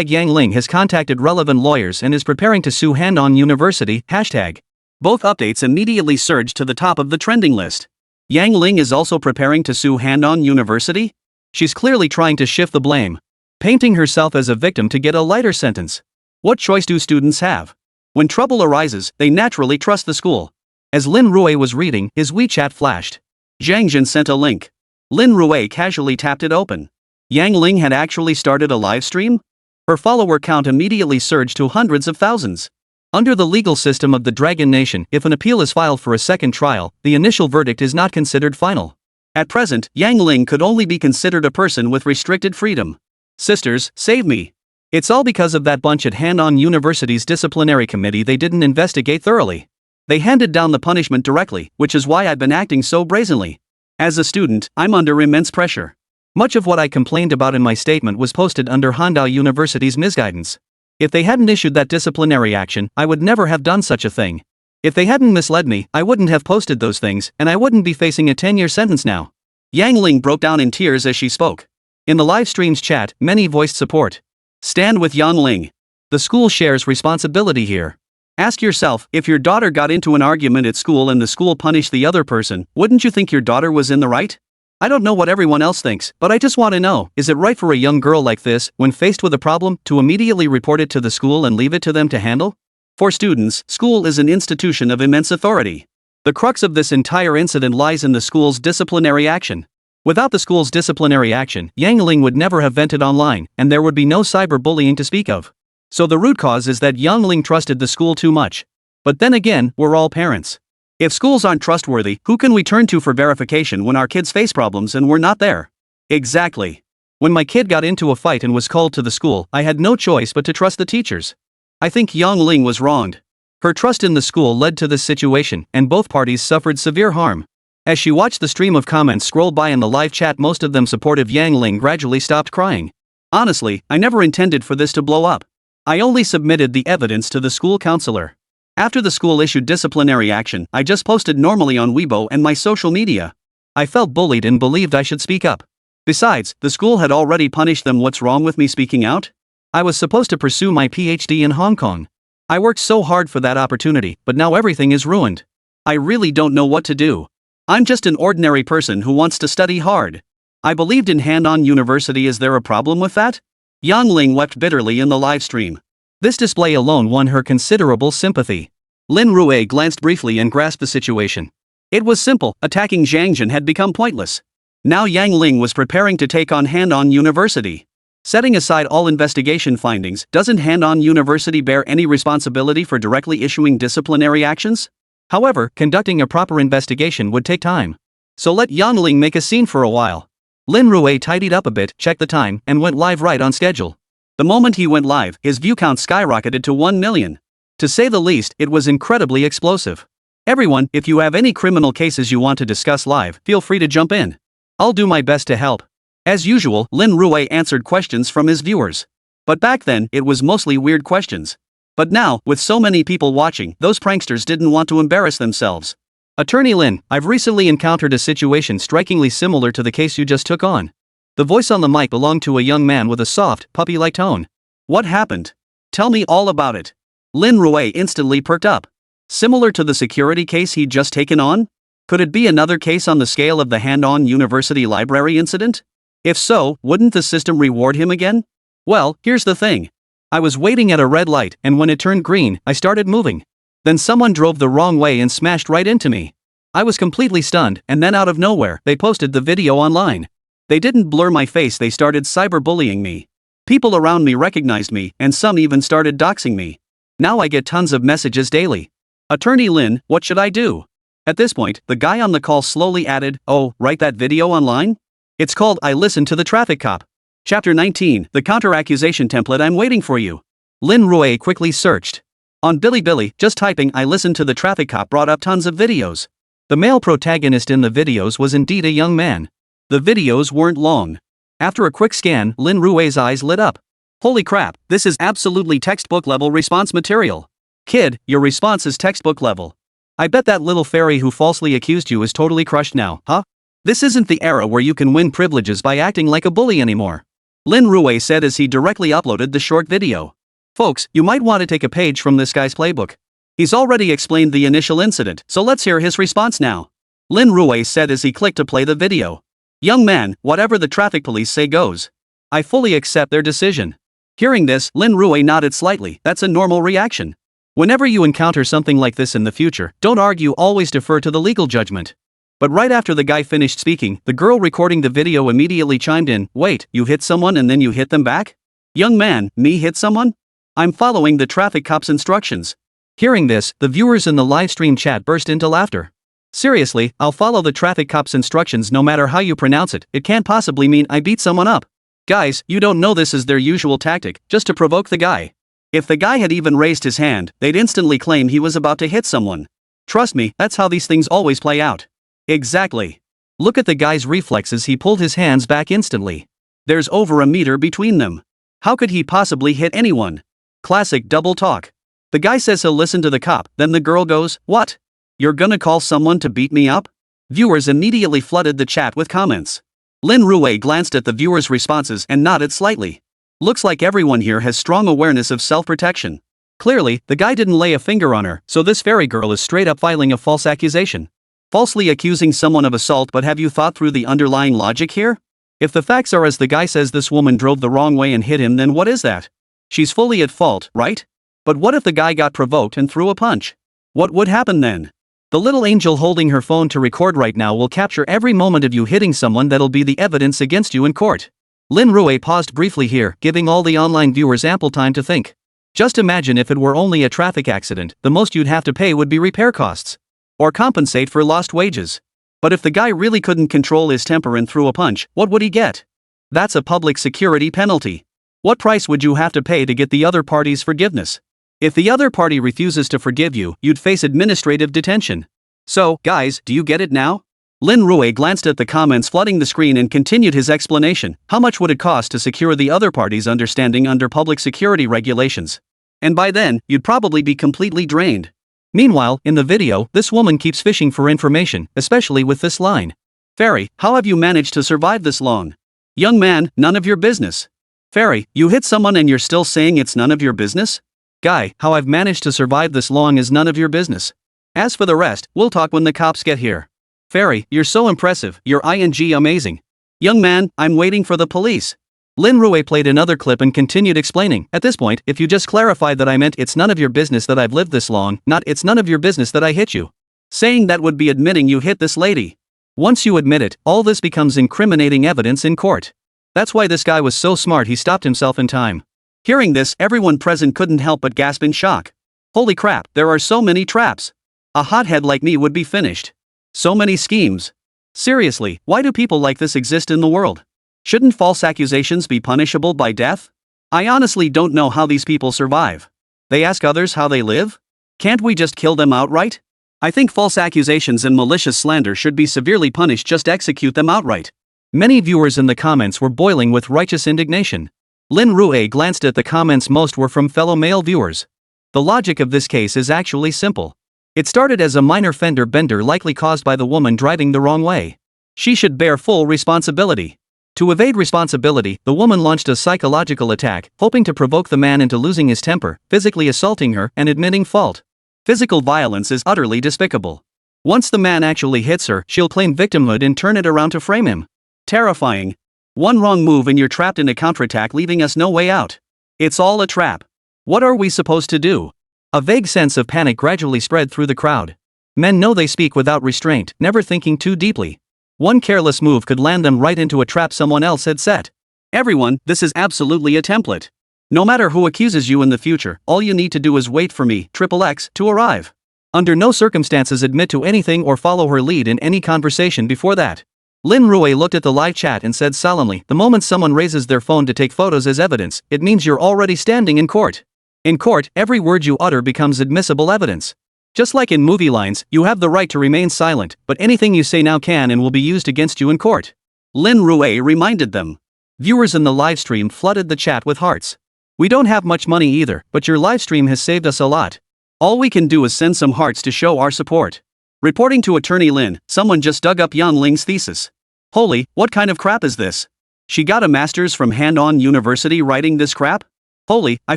Yang Ling has contacted relevant lawyers and is preparing to sue Hand On University. Hashtag. Both updates immediately surged to the top of the trending list. Yang Ling is also preparing to sue Hand On University? She's clearly trying to shift the blame, painting herself as a victim to get a lighter sentence. What choice do students have? When trouble arises, they naturally trust the school. As Lin Rui was reading, his WeChat flashed. Zhang Zhen sent a link. Lin Rui casually tapped it open. Yang Ling had actually started a live stream? Her follower count immediately surged to hundreds of thousands. Under the legal system of the Dragon Nation, if an appeal is filed for a second trial, the initial verdict is not considered final. At present, Yang Ling could only be considered a person with restricted freedom. Sisters, save me. It's all because of that bunch at Hand On University's disciplinary committee. They didn't investigate thoroughly. They handed down the punishment directly, which is why I've been acting so brazenly. As a student, I'm under immense pressure. Much of what I complained about in my statement was posted under Hand On University's misguidance. If they hadn't issued that disciplinary action, I would never have done such a thing. If they hadn't misled me, I wouldn't have posted those things, and I wouldn't be facing a 10-year sentence now. Yang Ling broke down in tears as she spoke. In the live stream's chat, many voiced support. Stand with Yang Ling. The school shares responsibility here. Ask yourself, if your daughter got into an argument at school and the school punished the other person, wouldn't you think your daughter was in the right? I don't know what everyone else thinks, but I just want to know, is it right for a young girl like this, when faced with a problem, to immediately report it to the school and leave it to them to handle? For students, school is an institution of immense authority. The crux of this entire incident lies in the school's disciplinary action. Without the school's disciplinary action, Yang Ling would never have vented online, and there would be no cyberbullying to speak of. So the root cause is that Yang Ling trusted the school too much. But then again, we're all parents. If schools aren't trustworthy, who can we turn to for verification when our kids face problems and we're not there? Exactly. When my kid got into a fight and was called to the school, I had no choice but to trust the teachers. I think Yang Ling was wronged. Her trust in the school led to this situation, and both parties suffered severe harm. As she watched the stream of comments scroll by in the live chat, most of them supportive, Yang Ling gradually stopped crying. Honestly, I never intended for this to blow up. I only submitted the evidence to the school counselor. After the school issued disciplinary action, I just posted normally on Weibo and my social media. I felt bullied and believed I should speak up. Besides, the school had already punished them. What's wrong with me speaking out? I was supposed to pursue my PhD in Hong Kong. I worked so hard for that opportunity, but now everything is ruined. I really don't know what to do. I'm just an ordinary person who wants to study hard. I believed in Hand On University. Is there a problem with that? Yang Ling wept bitterly in the live stream. This display alone won her considerable sympathy. Lin Rui glanced briefly and grasped the situation. It was simple, attacking Zhang Zhen had become pointless. Now Yang Ling was preparing to take on Hand On University. Setting aside all investigation findings, doesn't Hand On University bear any responsibility for directly issuing disciplinary actions? However, conducting a proper investigation would take time. So let Yang Ling make a scene for a while. Lin Rui tidied up a bit, checked the time, and went live right on schedule. The moment he went live, his view count skyrocketed to 1 million. To say the least, it was incredibly explosive. Everyone, if you have any criminal cases you want to discuss live, feel free to jump in. I'll do my best to help. As usual, Lin Rui answered questions from his viewers. But back then, it was mostly weird questions. But now, with so many people watching, those pranksters didn't want to embarrass themselves. Attorney Lin, I've recently encountered a situation strikingly similar to the case you just took on. The voice on the mic belonged to a young man with a soft, puppy-like tone. What happened? Tell me all about it. Lin Rui instantly perked up. Similar to the security case he'd just taken on? Could it be another case on the scale of the Hand On University library incident? If so, wouldn't the system reward him again? Well, here's the thing. I was waiting at a red light, and when it turned green, I started moving. Then someone drove the wrong way and smashed right into me. I was completely stunned, and then out of nowhere, they posted the video online. They didn't blur my face, they started cyberbullying me. People around me recognized me, and some even started doxing me. Now I get tons of messages daily. Attorney Lin, what should I do? At this point, the guy on the call slowly added, oh, write that video online? It's called I Listened to the Traffic Cop. Chapter 19, the counter-accusation template, I'm waiting for you. Lin Rui quickly searched. On Bilibili, just typing I listened to the traffic cop brought up tons of videos. The male protagonist in the videos was indeed a young man. The videos weren't long. After a quick scan, Lin Rui's eyes lit up. Holy crap, this is absolutely textbook level response material. Kid, your response is textbook level. I bet that little fairy who falsely accused you is totally crushed now, huh? This isn't the era where you can win privileges by acting like a bully anymore. Lin Rui said as he directly uploaded the short video. Folks, you might want to take a page from this guy's playbook. He's already explained the initial incident, so let's hear his response now. Lin Rui said as he clicked to play the video. Young man, whatever the traffic police say goes. I fully accept their decision. Hearing this, Lin Rui nodded slightly. That's a normal reaction. Whenever you encounter something like this in the future, don't argue, always defer to the legal judgment. But right after the guy finished speaking, the girl recording the video immediately chimed in, wait, you hit someone and then you hit them back? Young man, me hit someone? I'm following the traffic cop's instructions. Hearing this, the viewers in the live stream chat burst into laughter. Seriously, I'll follow the traffic cop's instructions no matter how you pronounce it, it can't possibly mean I beat someone up. Guys, you don't know this is their usual tactic, just to provoke the guy. If the guy had even raised his hand, they'd instantly claim he was about to hit someone. Trust me, that's how these things always play out. Exactly. Look at the guy's reflexes, he pulled his hands back instantly. There's over a meter between them. How could he possibly hit anyone? Classic double talk. The guy says he'll listen to the cop, then the girl goes, what? You're gonna call someone to beat me up? Viewers immediately flooded the chat with comments. Lin Rui glanced at the viewers' responses and nodded slightly. Looks like everyone here has strong awareness of self-protection. Clearly, the guy didn't lay a finger on her, so this fairy girl is straight up filing a false accusation. Falsely accusing someone of assault, but have you thought through the underlying logic here? If the facts are as the guy says, this woman drove the wrong way and hit him, then what is that? She's fully at fault, right? But what if the guy got provoked and threw a punch? What would happen then? The little angel holding her phone to record right now will capture every moment of you hitting someone. That'll be the evidence against you in court. Lin Rui paused briefly here, giving all the online viewers ample time to think. Just imagine if it were only a traffic accident, the most you'd have to pay would be repair costs. Or compensate for lost wages. But if the guy really couldn't control his temper and threw a punch, what would he get? That's a public security penalty. What price would you have to pay to get the other party's forgiveness? If the other party refuses to forgive you, you'd face administrative detention. So, guys, do you get it now? Lin Rui glanced at the comments flooding the screen and continued his explanation. How much would it cost to secure the other party's understanding under public security regulations? And by then, you'd probably be completely drained. Meanwhile, in the video, this woman keeps fishing for information, especially with this line. Fairy, how have you managed to survive this long? Young man, none of your business. Fairy, you hit someone and you're still saying it's none of your business? Guy, how I've managed to survive this long is none of your business. As for the rest, we'll talk when the cops get here. Fairy, you're so impressive, you're amazing. Young man, I'm waiting for the police. Lin Rui played another clip and continued explaining. At this point, if you just clarify that I meant it's none of your business that I've lived this long, not it's none of your business that I hit you. Saying that would be admitting you hit this lady. Once you admit it, all this becomes incriminating evidence in court. That's why this guy was so smart, he stopped himself in time. Hearing this, everyone present couldn't help but gasp in shock. Holy crap, there are so many traps. A hothead like me would be finished. So many schemes. Seriously, why do people like this exist in the world? Shouldn't false accusations be punishable by death? I honestly don't know how these people survive. They ask others how they live? Can't we just kill them outright? I think false accusations and malicious slander should be severely punished, just execute them outright. Many viewers in the comments were boiling with righteous indignation. Lin Rui glanced at the comments, most were from fellow male viewers. The logic of this case is actually simple. It started as a minor fender bender likely caused by the woman driving the wrong way. She should bear full responsibility. To evade responsibility, the woman launched a psychological attack, hoping to provoke the man into losing his temper, physically assaulting her, and admitting fault. Physical violence is utterly despicable. Once the man actually hits her, she'll claim victimhood and turn it around to frame him. Terrifying. One wrong move and you're trapped in a counterattack, leaving us no way out. It's all a trap. What are we supposed to do? A vague sense of panic gradually spread through the crowd. Men know they speak without restraint, never thinking too deeply. One careless move could land them right into a trap someone else had set. Everyone, this is absolutely a template. No matter who accuses you in the future, all you need to do is wait for me, XXX, to arrive. Under no circumstances admit to anything or follow her lead in any conversation before that. Lin Rui looked at the live chat and said solemnly, the moment someone raises their phone to take photos as evidence, it means you're already standing in court. In court, every word you utter becomes admissible evidence. Just like in movie lines, you have the right to remain silent, but anything you say now can and will be used against you in court. Lin Rui reminded them. Viewers in the livestream flooded the chat with hearts. We don't have much money either, but your livestream has saved us a lot. All we can do is send some hearts to show our support. Reporting to attorney Lin, someone just dug up Yan Ling's thesis. Holy, what kind of crap is this? She got a master's from Hand-On University writing this crap? Holy, I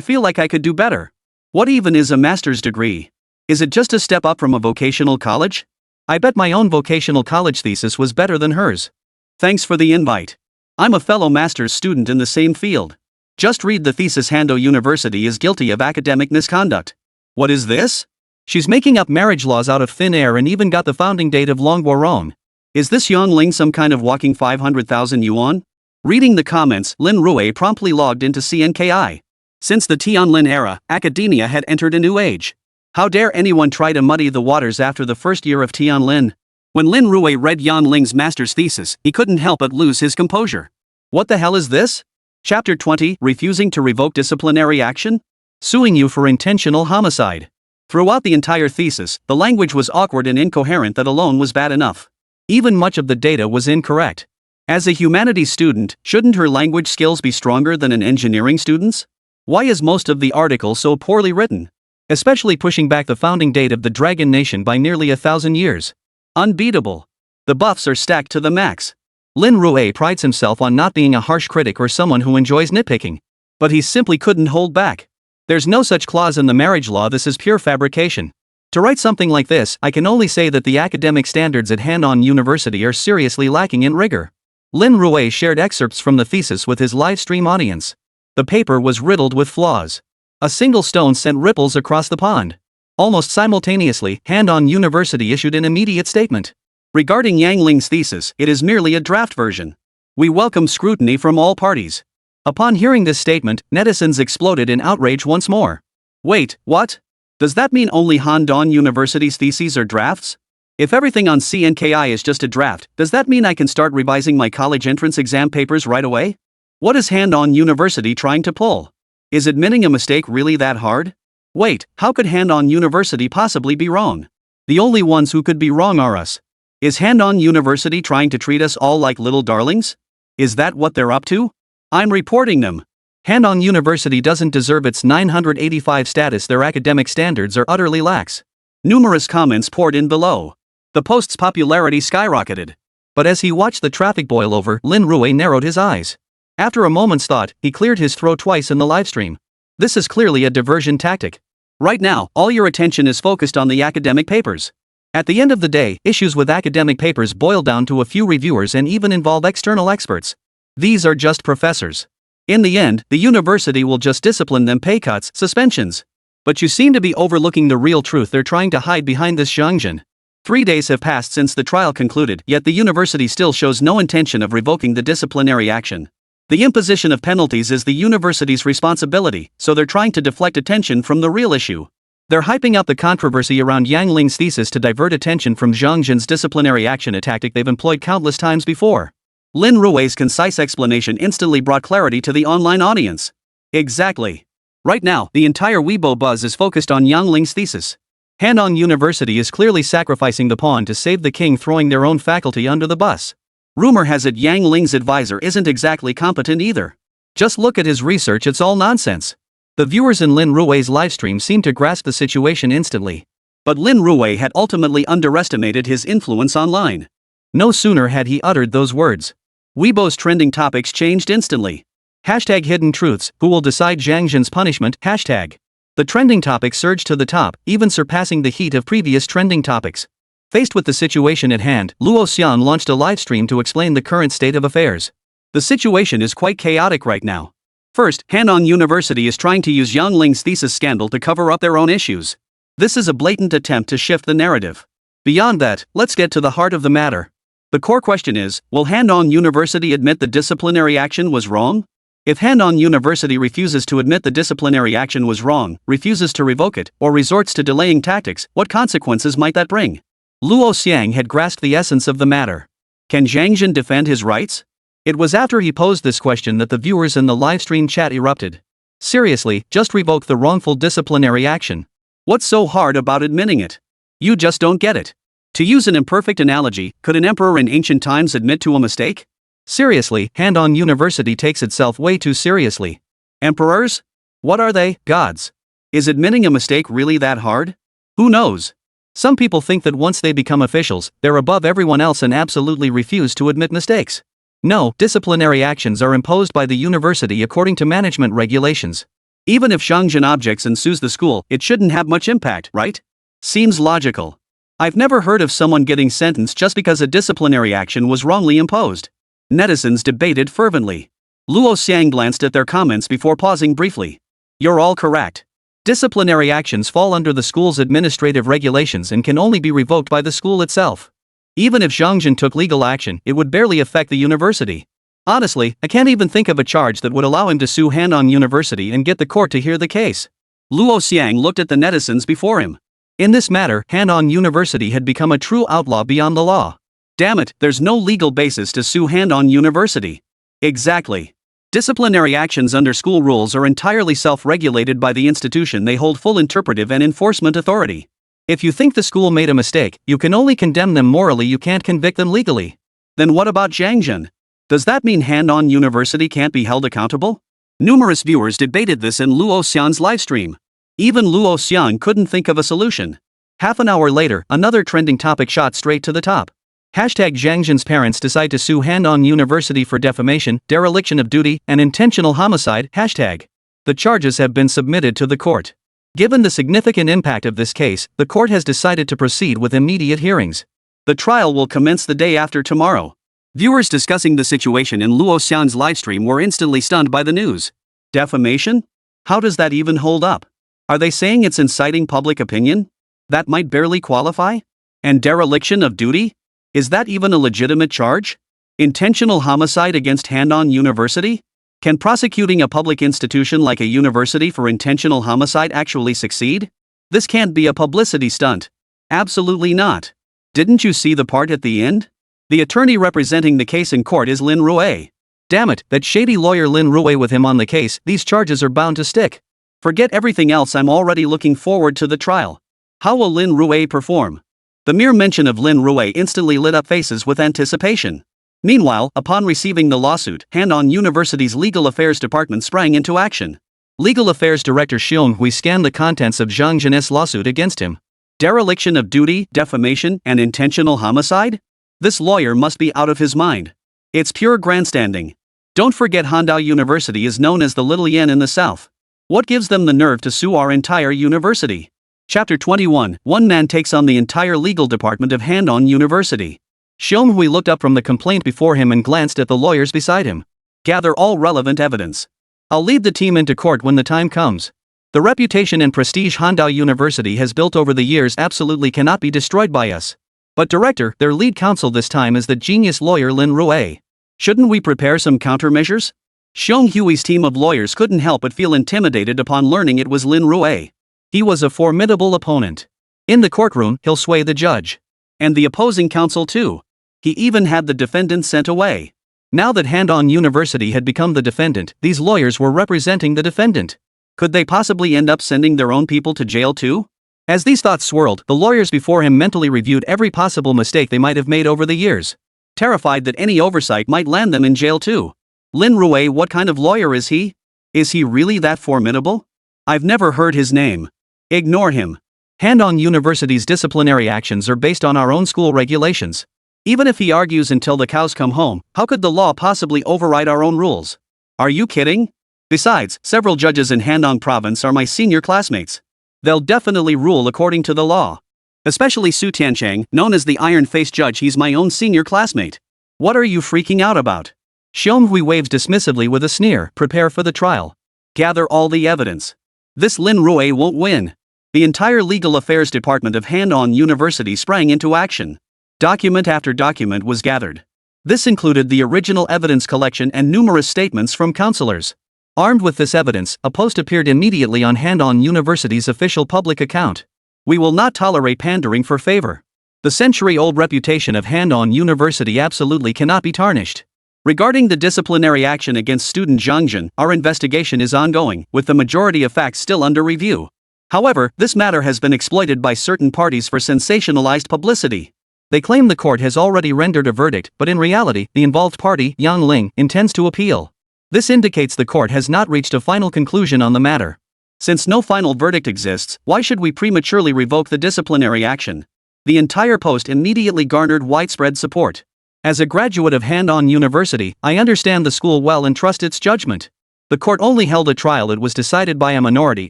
feel like I could do better. What even is a master's degree? Is it just a step up from a vocational college? I bet my own vocational college thesis was better than hers. Thanks for the invite. I'm a fellow master's student in the same field. Just read the thesis. Hando University is guilty of academic misconduct. What is this? She's making up marriage laws out of thin air and even got the founding date of Longboron. Is this Yang Ling some kind of walking 500,000 yuan? Reading the comments, Lin Rui promptly logged into CNKI. Since the Tianlin era, academia had entered a new age. How dare anyone try to muddy the waters after the first year of Tianlin? When Lin Rui read Yan Ling's master's thesis, he couldn't help but lose his composure. What the hell is this? Chapter 20, Refusing to Revoke Disciplinary Action? Suing you for intentional homicide. Throughout the entire thesis, the language was awkward and incoherent. That alone was bad enough. Even much of the data was incorrect. As a humanities student, shouldn't her language skills be stronger than an engineering student's? Why is most of the article so poorly written? Especially pushing back the founding date of the Dragon Nation by nearly 1,000 years. Unbeatable. The buffs are stacked to the max. Lin Rui prides himself on not being a harsh critic or someone who enjoys nitpicking. But he simply couldn't hold back. There's no such clause in the marriage law. This is pure fabrication. To write something like this, I can only say that the academic standards at Hand-On University are seriously lacking in rigor. Lin Rui shared excerpts from the thesis with his live stream audience. The paper was riddled with flaws. A single stone sent ripples across the pond. Almost simultaneously, Hand-On University issued an immediate statement. Regarding Yang Ling's thesis, it is merely a draft version. We welcome scrutiny from all parties. Upon hearing this statement, netizens exploded in outrage once more. Wait, what? Does that mean only Hand-On University's theses are drafts? If everything on CNKI is just a draft, does that mean I can start revising my college entrance exam papers right away? What is Hand-On University trying to pull? Is admitting a mistake really that hard? Wait, how could Hand-On University possibly be wrong? The only ones who could be wrong are us. Is Hand-On University trying to treat us all like little darlings? Is that what they're up to? I'm reporting them. Hand-On University doesn't deserve its 985 status. Their academic standards are utterly lax. Numerous comments poured in below. The post's popularity skyrocketed. But as he watched the traffic boil over, Lin Rui narrowed his eyes. After a moment's thought, he cleared his throat twice in the livestream. This is clearly a diversion tactic. Right now, all your attention is focused on the academic papers. At the end of the day, issues with academic papers boil down to a few reviewers and even involve external experts. These are just professors. In the end, the university will just discipline them, pay cuts, suspensions. But you seem to be overlooking the real truth they're trying to hide behind this Zhangjin. 3 days have passed since the trial concluded, yet the university still shows no intention of revoking the disciplinary action. The imposition of penalties is the university's responsibility, so they're trying to deflect attention from the real issue. They're hyping up the controversy around Yang Ling's thesis to divert attention from Zhangjin's disciplinary action, a tactic they've employed countless times before. Lin Rui's concise explanation instantly brought clarity to the online audience. Exactly. Right now, the entire Weibo buzz is focused on Yang Ling's thesis. Hand-On University is clearly sacrificing the pawn to save the king, throwing their own faculty under the bus. Rumor has it Yang Ling's advisor isn't exactly competent either. Just look at his research, it's all nonsense. The viewers in Lin Rui's livestream seemed to grasp the situation instantly. But Lin Rui had ultimately underestimated his influence online. No sooner had he uttered those words. Weibo's trending topics changed instantly. Hashtag hidden truths, who will decide Zhangjin's punishment, hashtag. The trending topic surged to the top, even surpassing the heat of previous trending topics. Faced with the situation at hand, Luo Xian launched a livestream to explain the current state of affairs. The situation is quite chaotic right now. First, Handong University is trying to use Yang Ling's thesis scandal to cover up their own issues. This is a blatant attempt to shift the narrative. Beyond that, let's get to the heart of the matter. The core question is, will Handong University admit the disciplinary action was wrong? If Handong University refuses to admit the disciplinary action was wrong, refuses to revoke it, or resorts to delaying tactics, what consequences might that bring? Luo Xiang had grasped the essence of the matter. Can Zhang Jin defend his rights? It was after he posed this question that the viewers in the livestream chat erupted. Seriously, just revoke the wrongful disciplinary action. What's so hard about admitting it? You just don't get it. To use an imperfect analogy, could an emperor in ancient times admit to a mistake? Seriously, Handong University takes itself way too seriously. Emperors? What are they? Gods? Is admitting a mistake really that hard? Who knows? Some people think that once they become officials, they're above everyone else and absolutely refuse to admit mistakes. No, disciplinary actions are imposed by the university according to management regulations. Even if Zhang Jin objects and sues the school, it shouldn't have much impact, right? Seems logical. I've never heard of someone getting sentenced just because a disciplinary action was wrongly imposed. Netizens debated fervently. Luo Xiang glanced at their comments before pausing briefly. You're all correct. Disciplinary actions fall under the school's administrative regulations and can only be revoked by the school itself. Even if Zhang Jin took legal action, it would barely affect the university. Honestly, I can't even think of a charge that would allow him to sue Handong University and get the court to hear the case. Luo Xiang looked at the netizens before him. In this matter, Handong University had become a true outlaw beyond the law. Damn it, there's no legal basis to sue Handong University. Exactly. Disciplinary actions under school rules are entirely self-regulated by the institution. They hold full interpretive and enforcement authority. If you think the school made a mistake, you can only condemn them morally, you can't convict them legally. Then what about Zhang Jin? Does that mean Handong University can't be held accountable? Numerous viewers debated this in Luo Xiang's livestream. Even Luo Xiang couldn't think of a solution. Half an hour later, another trending topic shot straight to the top. Hashtag Zhang Jin's parents decide to sue Handong University for defamation, dereliction of duty, and intentional homicide. Hashtag. The charges have been submitted to the court. Given the significant impact of this case, the court has decided to proceed with immediate hearings. The trial will commence the day after tomorrow. Viewers discussing the situation in Luo Xiang's livestream were instantly stunned by the news. Defamation? How does that even hold up? Are they saying it's inciting public opinion? That might barely qualify? And dereliction of duty? Is that even a legitimate charge? Intentional homicide against Handong University? Can prosecuting a public institution like a university for intentional homicide actually succeed? This can't be a publicity stunt. Absolutely not. Didn't you see the part at the end? The attorney representing the case in court is Lin Rui. Damn it, that shady lawyer Lin Rui with him on the case, these charges are bound to stick. Forget everything else, I'm already looking forward to the trial. How will Lin Rui perform? The mere mention of Lin Rui instantly lit up faces with anticipation. Meanwhile, upon receiving the lawsuit, Handong University's Legal Affairs Department sprang into action. Legal Affairs Director Xiong Hui scanned the contents of Zhang Jin's lawsuit against him. Dereliction of duty, defamation, and intentional homicide? This lawyer must be out of his mind. It's pure grandstanding. Don't forget Handong University is known as the Little Yen in the South. What gives them the nerve to sue our entire university? Chapter 21, One man takes on the entire legal department of Handong University. Xiong Hui looked up from the complaint before him and glanced at the lawyers beside him. Gather all relevant evidence. I'll lead the team into court when the time comes. The reputation and prestige Handong University has built over the years absolutely cannot be destroyed by us. But director, their lead counsel this time is the genius lawyer Lin Rui. Shouldn't we prepare some countermeasures? Xiong Hui's team of lawyers couldn't help but feel intimidated upon learning it was Lin Rui. He was a formidable opponent. In the courtroom, he'll sway the judge. And the opposing counsel too. He even had the defendant sent away. Now that Handong University had become the defendant, these lawyers were representing the defendant. Could they possibly end up sending their own people to jail too? As these thoughts swirled, the lawyers before him mentally reviewed every possible mistake they might have made over the years. Terrified that any oversight might land them in jail too. Lin Rui, what kind of lawyer is he? Is he really that formidable? I've never heard his name. Ignore him. Handong University's disciplinary actions are based on our own school regulations. Even if he argues until the cows come home, how could the law possibly override our own rules? Are you kidding? Besides, several judges in Handong province are my senior classmates. They'll definitely rule according to the law. Especially Su Tianchang, known as the iron-faced judge, he's my own senior classmate. What are you freaking out about? Xiong Hui waves dismissively with a sneer. Prepare for the trial. Gather all the evidence. This Lin Rui won't win. The entire legal affairs department of Han-On University sprang into action. Document after document was gathered. This included the original evidence collection and numerous statements from counselors. Armed with this evidence, a post appeared immediately on Han-On University's official public account. We will not tolerate pandering for favor. The century-old reputation of Han-On University absolutely cannot be tarnished. Regarding the disciplinary action against student Zhang Jin, our investigation is ongoing, with the majority of facts still under review. However, this matter has been exploited by certain parties for sensationalized publicity. They claim the court has already rendered a verdict, but in reality, the involved party, Yang Ling, intends to appeal. This indicates the court has not reached a final conclusion on the matter. Since no final verdict exists, why should we prematurely revoke the disciplinary action? The entire post immediately garnered widespread support. As a graduate of Han-On University, I understand the school well and trust its judgment. The court only held a trial that was decided by a minority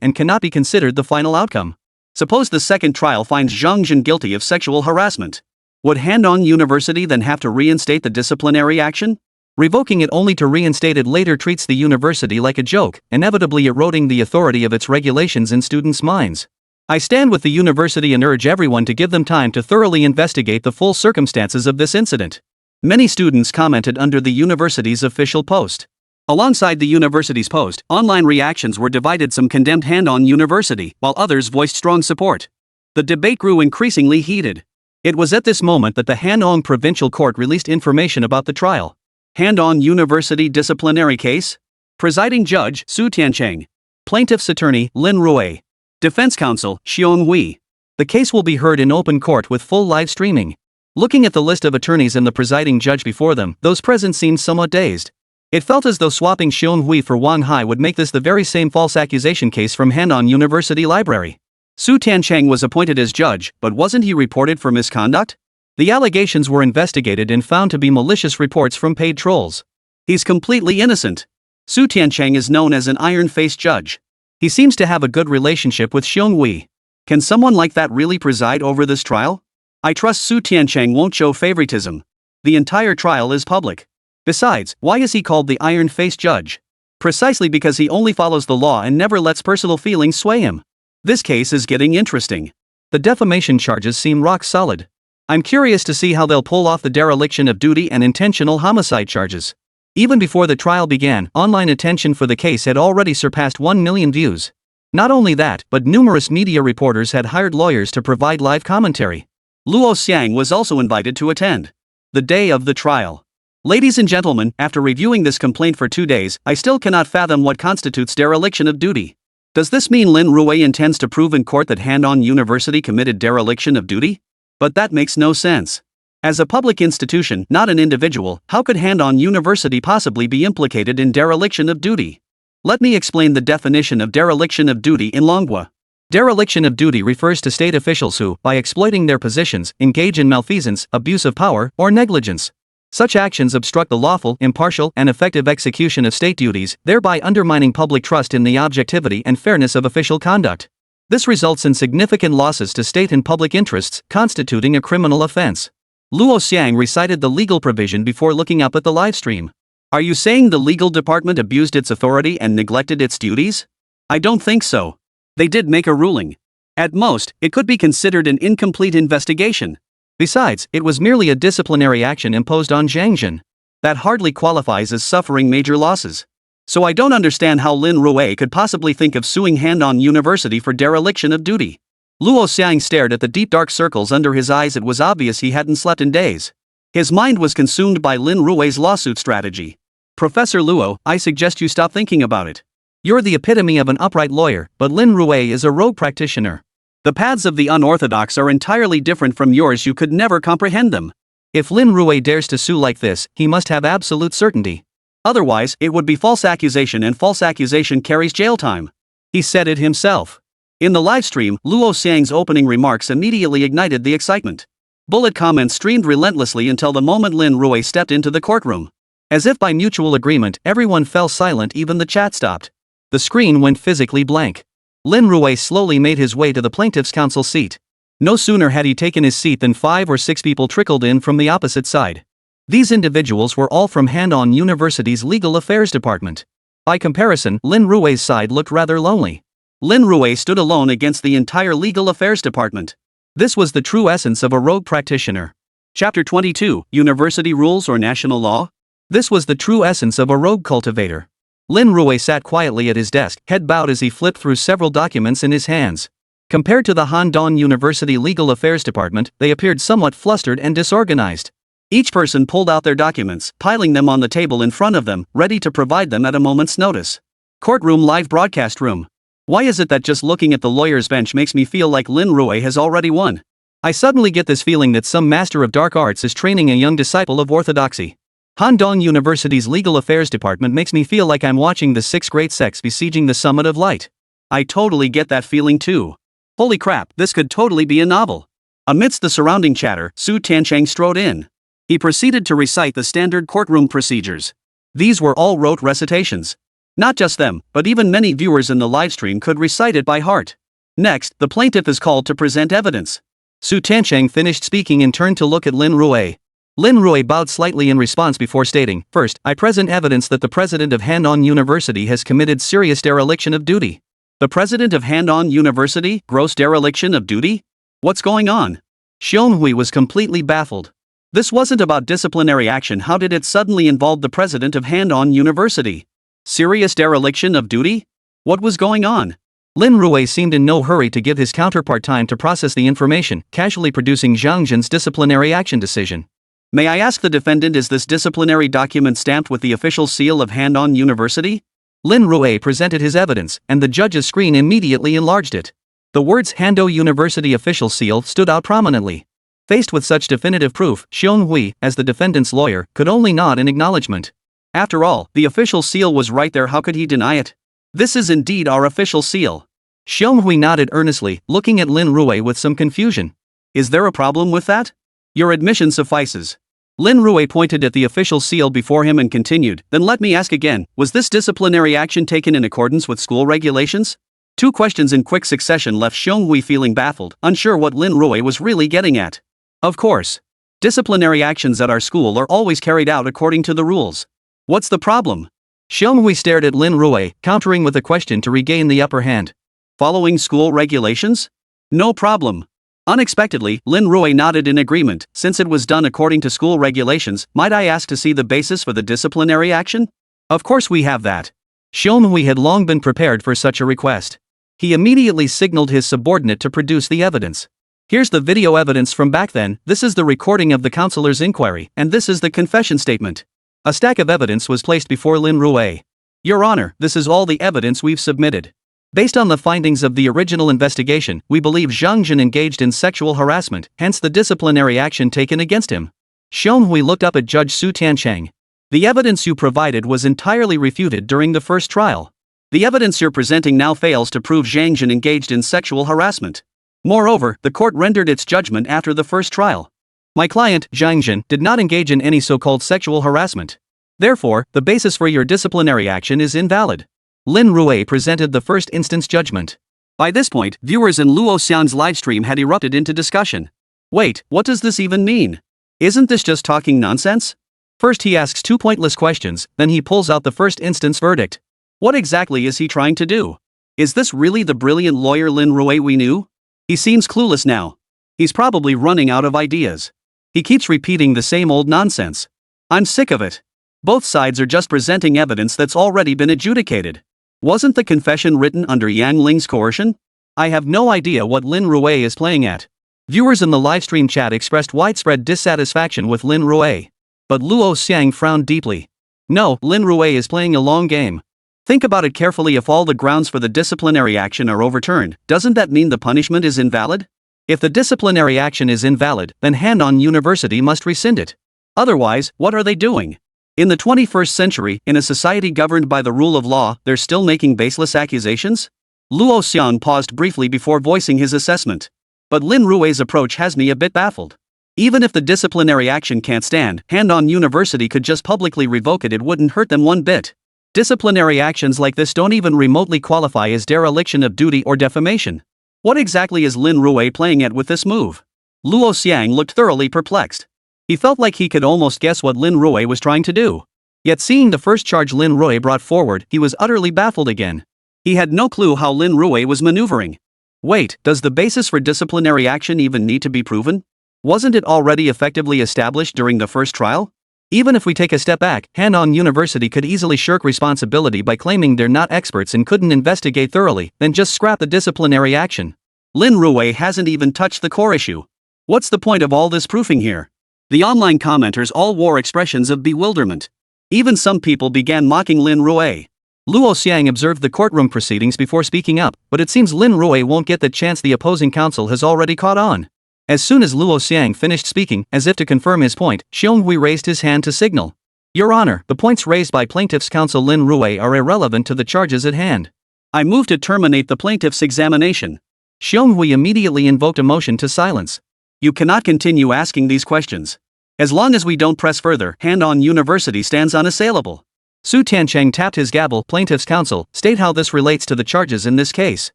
and cannot be considered the final outcome. Suppose the second trial finds Zhang Jin guilty of sexual harassment. Would Han-On University then have to reinstate the disciplinary action? Revoking it only to reinstate it later treats the university like a joke, inevitably eroding the authority of its regulations in students' minds. I stand with the university and urge everyone to give them time to thoroughly investigate the full circumstances of this incident. Many students commented under the university's official post. Alongside the university's post, online reactions were divided. Some condemned Han-On University, while others voiced strong support. The debate grew increasingly heated. It was at this moment that the Han-On Provincial Court released information about the trial. Han-On University disciplinary case? Presiding Judge, Su Tiancheng. Plaintiff's Attorney, Lin Rui. Defense Counsel, Xiong Hui. The case will be heard in open court with full live streaming. Looking at the list of attorneys and the presiding judge before them, those present seemed somewhat dazed. It felt as though swapping Xiong Hui for Wang Hai would make this the very same false accusation case from Han-On University Library. Su Tiancheng was appointed as judge, but wasn't he reported for misconduct? The allegations were investigated and found to be malicious reports from paid trolls. He's completely innocent. Su Tiancheng is known as an iron-faced judge. He seems to have a good relationship with Xiong Hui. Can someone like that really preside over this trial? I trust Su Tiancheng won't show favoritism. The entire trial is public. Besides, why is he called the iron-faced judge? Precisely because he only follows the law and never lets personal feelings sway him. This case is getting interesting. The defamation charges seem rock solid. I'm curious to see how they'll pull off the dereliction of duty and intentional homicide charges. Even before the trial began, online attention for the case had already surpassed 1 million views. Not only that, but numerous media reporters had hired lawyers to provide live commentary. Luo Xiang was also invited to attend. The day of the trial. Ladies and gentlemen, after reviewing this complaint for 2 days, I still cannot fathom what constitutes dereliction of duty. Does this mean Lin Rui intends to prove in court that Han-On University committed dereliction of duty? But that makes no sense. As a public institution, not an individual, how could Han-On University possibly be implicated in dereliction of duty? Let me explain the definition of dereliction of duty in Longwa. Dereliction of duty refers to state officials who, by exploiting their positions, engage in malfeasance, abuse of power, or negligence. Such actions obstruct the lawful, impartial, and effective execution of state duties, thereby undermining public trust in the objectivity and fairness of official conduct. This results in significant losses to state and public interests, constituting a criminal offense. Luo Xiang recited the legal provision before looking up at the livestream. Are you saying the legal department abused its authority and neglected its duties? I don't think so. They did make a ruling. At most, it could be considered an incomplete investigation. Besides, it was merely a disciplinary action imposed on Zhang Jin. That hardly qualifies as suffering major losses. So I don't understand how Lin Rui could possibly think of suing Han-On University for dereliction of duty. Luo Xiang stared at the deep dark circles under his eyes. It was obvious he hadn't slept in days. His mind was consumed by Lin Rui's lawsuit strategy. Professor Luo, I suggest you stop thinking about it. You're the epitome of an upright lawyer, but Lin Rui is a rogue practitioner. The paths of the unorthodox are entirely different from yours. You could never comprehend them. If Lin Rui dares to sue like this, he must have absolute certainty. Otherwise, it would be false accusation, and false accusation carries jail time. He said it himself. In the livestream, Luo Xiang's opening remarks immediately ignited the excitement. Bullet comments streamed relentlessly until the moment Lin Rui stepped into the courtroom. As if by mutual agreement, everyone fell silent. Even the chat stopped. The screen went physically blank. Lin Rui slowly made his way to the plaintiff's counsel seat. No sooner had he taken his seat than 5 or 6 people trickled in from the opposite side. These individuals were all from Han University's Legal Affairs Department. By comparison, Lin Rui's side looked rather lonely. Lin Rui stood alone against the entire Legal Affairs Department. This was the true essence of a rogue practitioner. Chapter 22, University Rules or National Law? This was the true essence of a rogue cultivator. Lin Rui sat quietly at his desk, head bowed as he flipped through several documents in his hands. Compared to the Han University Legal Affairs Department, they appeared somewhat flustered and disorganized. Each person pulled out their documents, piling them on the table in front of them, ready to provide them at a moment's notice. Courtroom live broadcast room. Why is it that just looking at the lawyer's bench makes me feel like Lin Rui has already won? I suddenly get this feeling that some master of dark arts is training a young disciple of orthodoxy. Han University's Legal Affairs Department makes me feel like I'm watching the six great sects besieging the summit of light. I totally get that feeling too. Holy crap, this could totally be a novel. Amidst the surrounding chatter, Su Tiancheng strode in. He proceeded to recite the standard courtroom procedures. These were all rote recitations. Not just them, but even many viewers in the livestream could recite it by heart. Next, the plaintiff is called to present evidence. Su Tiancheng finished speaking and turned to look at Lin Rui. Lin Rui bowed slightly in response before stating, "First, I present evidence that the president of Han University has committed serious dereliction of duty." The president of Han University, gross dereliction of duty? What's going on? Xiong Hui was completely baffled. This wasn't about disciplinary action. How did it suddenly involve the president of Han University? Serious dereliction of duty? What was going on? Lin Rui seemed in no hurry to give his counterpart time to process the information, casually producing Zhang Jin's disciplinary action decision. May I ask the defendant, is this disciplinary document stamped with the official seal of Han University? Lin Rui presented his evidence, and the judge's screen immediately enlarged it. The words Hando University official seal stood out prominently. Faced with such definitive proof, Xiong Hui, as the defendant's lawyer, could only nod in acknowledgement. After all, the official seal was right there. How could he deny it? This is indeed our official seal. Xiong Hui nodded earnestly, looking at Lin Rui with some confusion. Is there a problem with that? Your admission suffices. Lin Rui pointed at the official seal before him and continued, then let me ask again, was this disciplinary action taken in accordance with school regulations? Two questions in quick succession left Xiong Hui feeling baffled, unsure what Lin Rui was really getting at. Of course. Disciplinary actions at our school are always carried out according to the rules. What's the problem? Xiong Hui stared at Lin Rui, countering with a question to regain the upper hand. Following school regulations? No problem. Unexpectedly, Lin Rui nodded in agreement. Since it was done according to school regulations, might I ask to see the basis for the disciplinary action? Of course we have that. Xiong Hui had long been prepared for such a request. He immediately signaled his subordinate to produce the evidence. Here's the video evidence from back then, this is the recording of the counselor's inquiry, and this is the confession statement. A stack of evidence was placed before Lin Rui. Your Honor, this is all the evidence we've submitted. Based on the findings of the original investigation, we believe Zhang Jin engaged in sexual harassment, hence the disciplinary action taken against him. Xiong Hui looked up at Judge Su Tiancheng. The evidence you provided was entirely refuted during the first trial. The evidence you're presenting now fails to prove Zhang Jin engaged in sexual harassment. Moreover, the court rendered its judgment after the first trial. My client, Zhang Jin, did not engage in any so-called sexual harassment. Therefore, the basis for your disciplinary action is invalid. Lin Rui presented the first instance judgment. By this point, viewers in Luo Xian's livestream had erupted into discussion. Wait, what does this even mean? Isn't this just talking nonsense? First he asks two pointless questions, then he pulls out the first instance verdict. What exactly is he trying to do? Is this really the brilliant lawyer Lin Rui we knew? He seems clueless now. He's probably running out of ideas. He keeps repeating the same old nonsense. I'm sick of it. Both sides are just presenting evidence that's already been adjudicated. Wasn't the confession written under Yang Ling's coercion? I have no idea what Lin Rui is playing at. Viewers in the livestream chat expressed widespread dissatisfaction with Lin Rui. But Luo Xiang frowned deeply. No, Lin Rui is playing a long game. Think about it carefully. If all the grounds for the disciplinary action are overturned, doesn't that mean the punishment is invalid? If the disciplinary action is invalid, then Han University must rescind it. Otherwise, what are they doing? In the 21st century, in a society governed by the rule of law, they're still making baseless accusations? Luo Xian paused briefly before voicing his assessment. But Lin Rui's approach has me a bit baffled. Even if the disciplinary action can't stand, Han University could just publicly revoke it. It wouldn't hurt them one bit. Disciplinary actions like this don't even remotely qualify as dereliction of duty or defamation. What exactly is Lin Rui playing at with this move? Luo Xiang looked thoroughly perplexed. He felt like he could almost guess what Lin Rui was trying to do. Yet seeing the first charge Lin Rui brought forward, he was utterly baffled again. He had no clue how Lin Rui was maneuvering. Wait, does the basis for disciplinary action even need to be proven? Wasn't it already effectively established during the first trial? Even if we take a step back, Han-On University could easily shirk responsibility by claiming they're not experts and couldn't investigate thoroughly, then just scrap the disciplinary action. Lin Rui hasn't even touched the core issue. What's the point of all this proofing here? The online commenters all wore expressions of bewilderment. Even some people began mocking Lin Rui. Luo Xiang observed the courtroom proceedings before speaking up, but it seems Lin Rui won't get the chance the opposing counsel has already caught on. As soon as Luo Xiang finished speaking, as if to confirm his point, Xionghui raised his hand to signal. Your Honor, the points raised by plaintiff's counsel Lin Rui are irrelevant to the charges at hand. I move to terminate the plaintiff's examination. Xionghui immediately invoked a motion to silence. You cannot continue asking these questions. As long as we don't press further, Han-On University stands unassailable. Su Tiancheng tapped his gavel. Plaintiff's counsel, state how this relates to the charges in this case.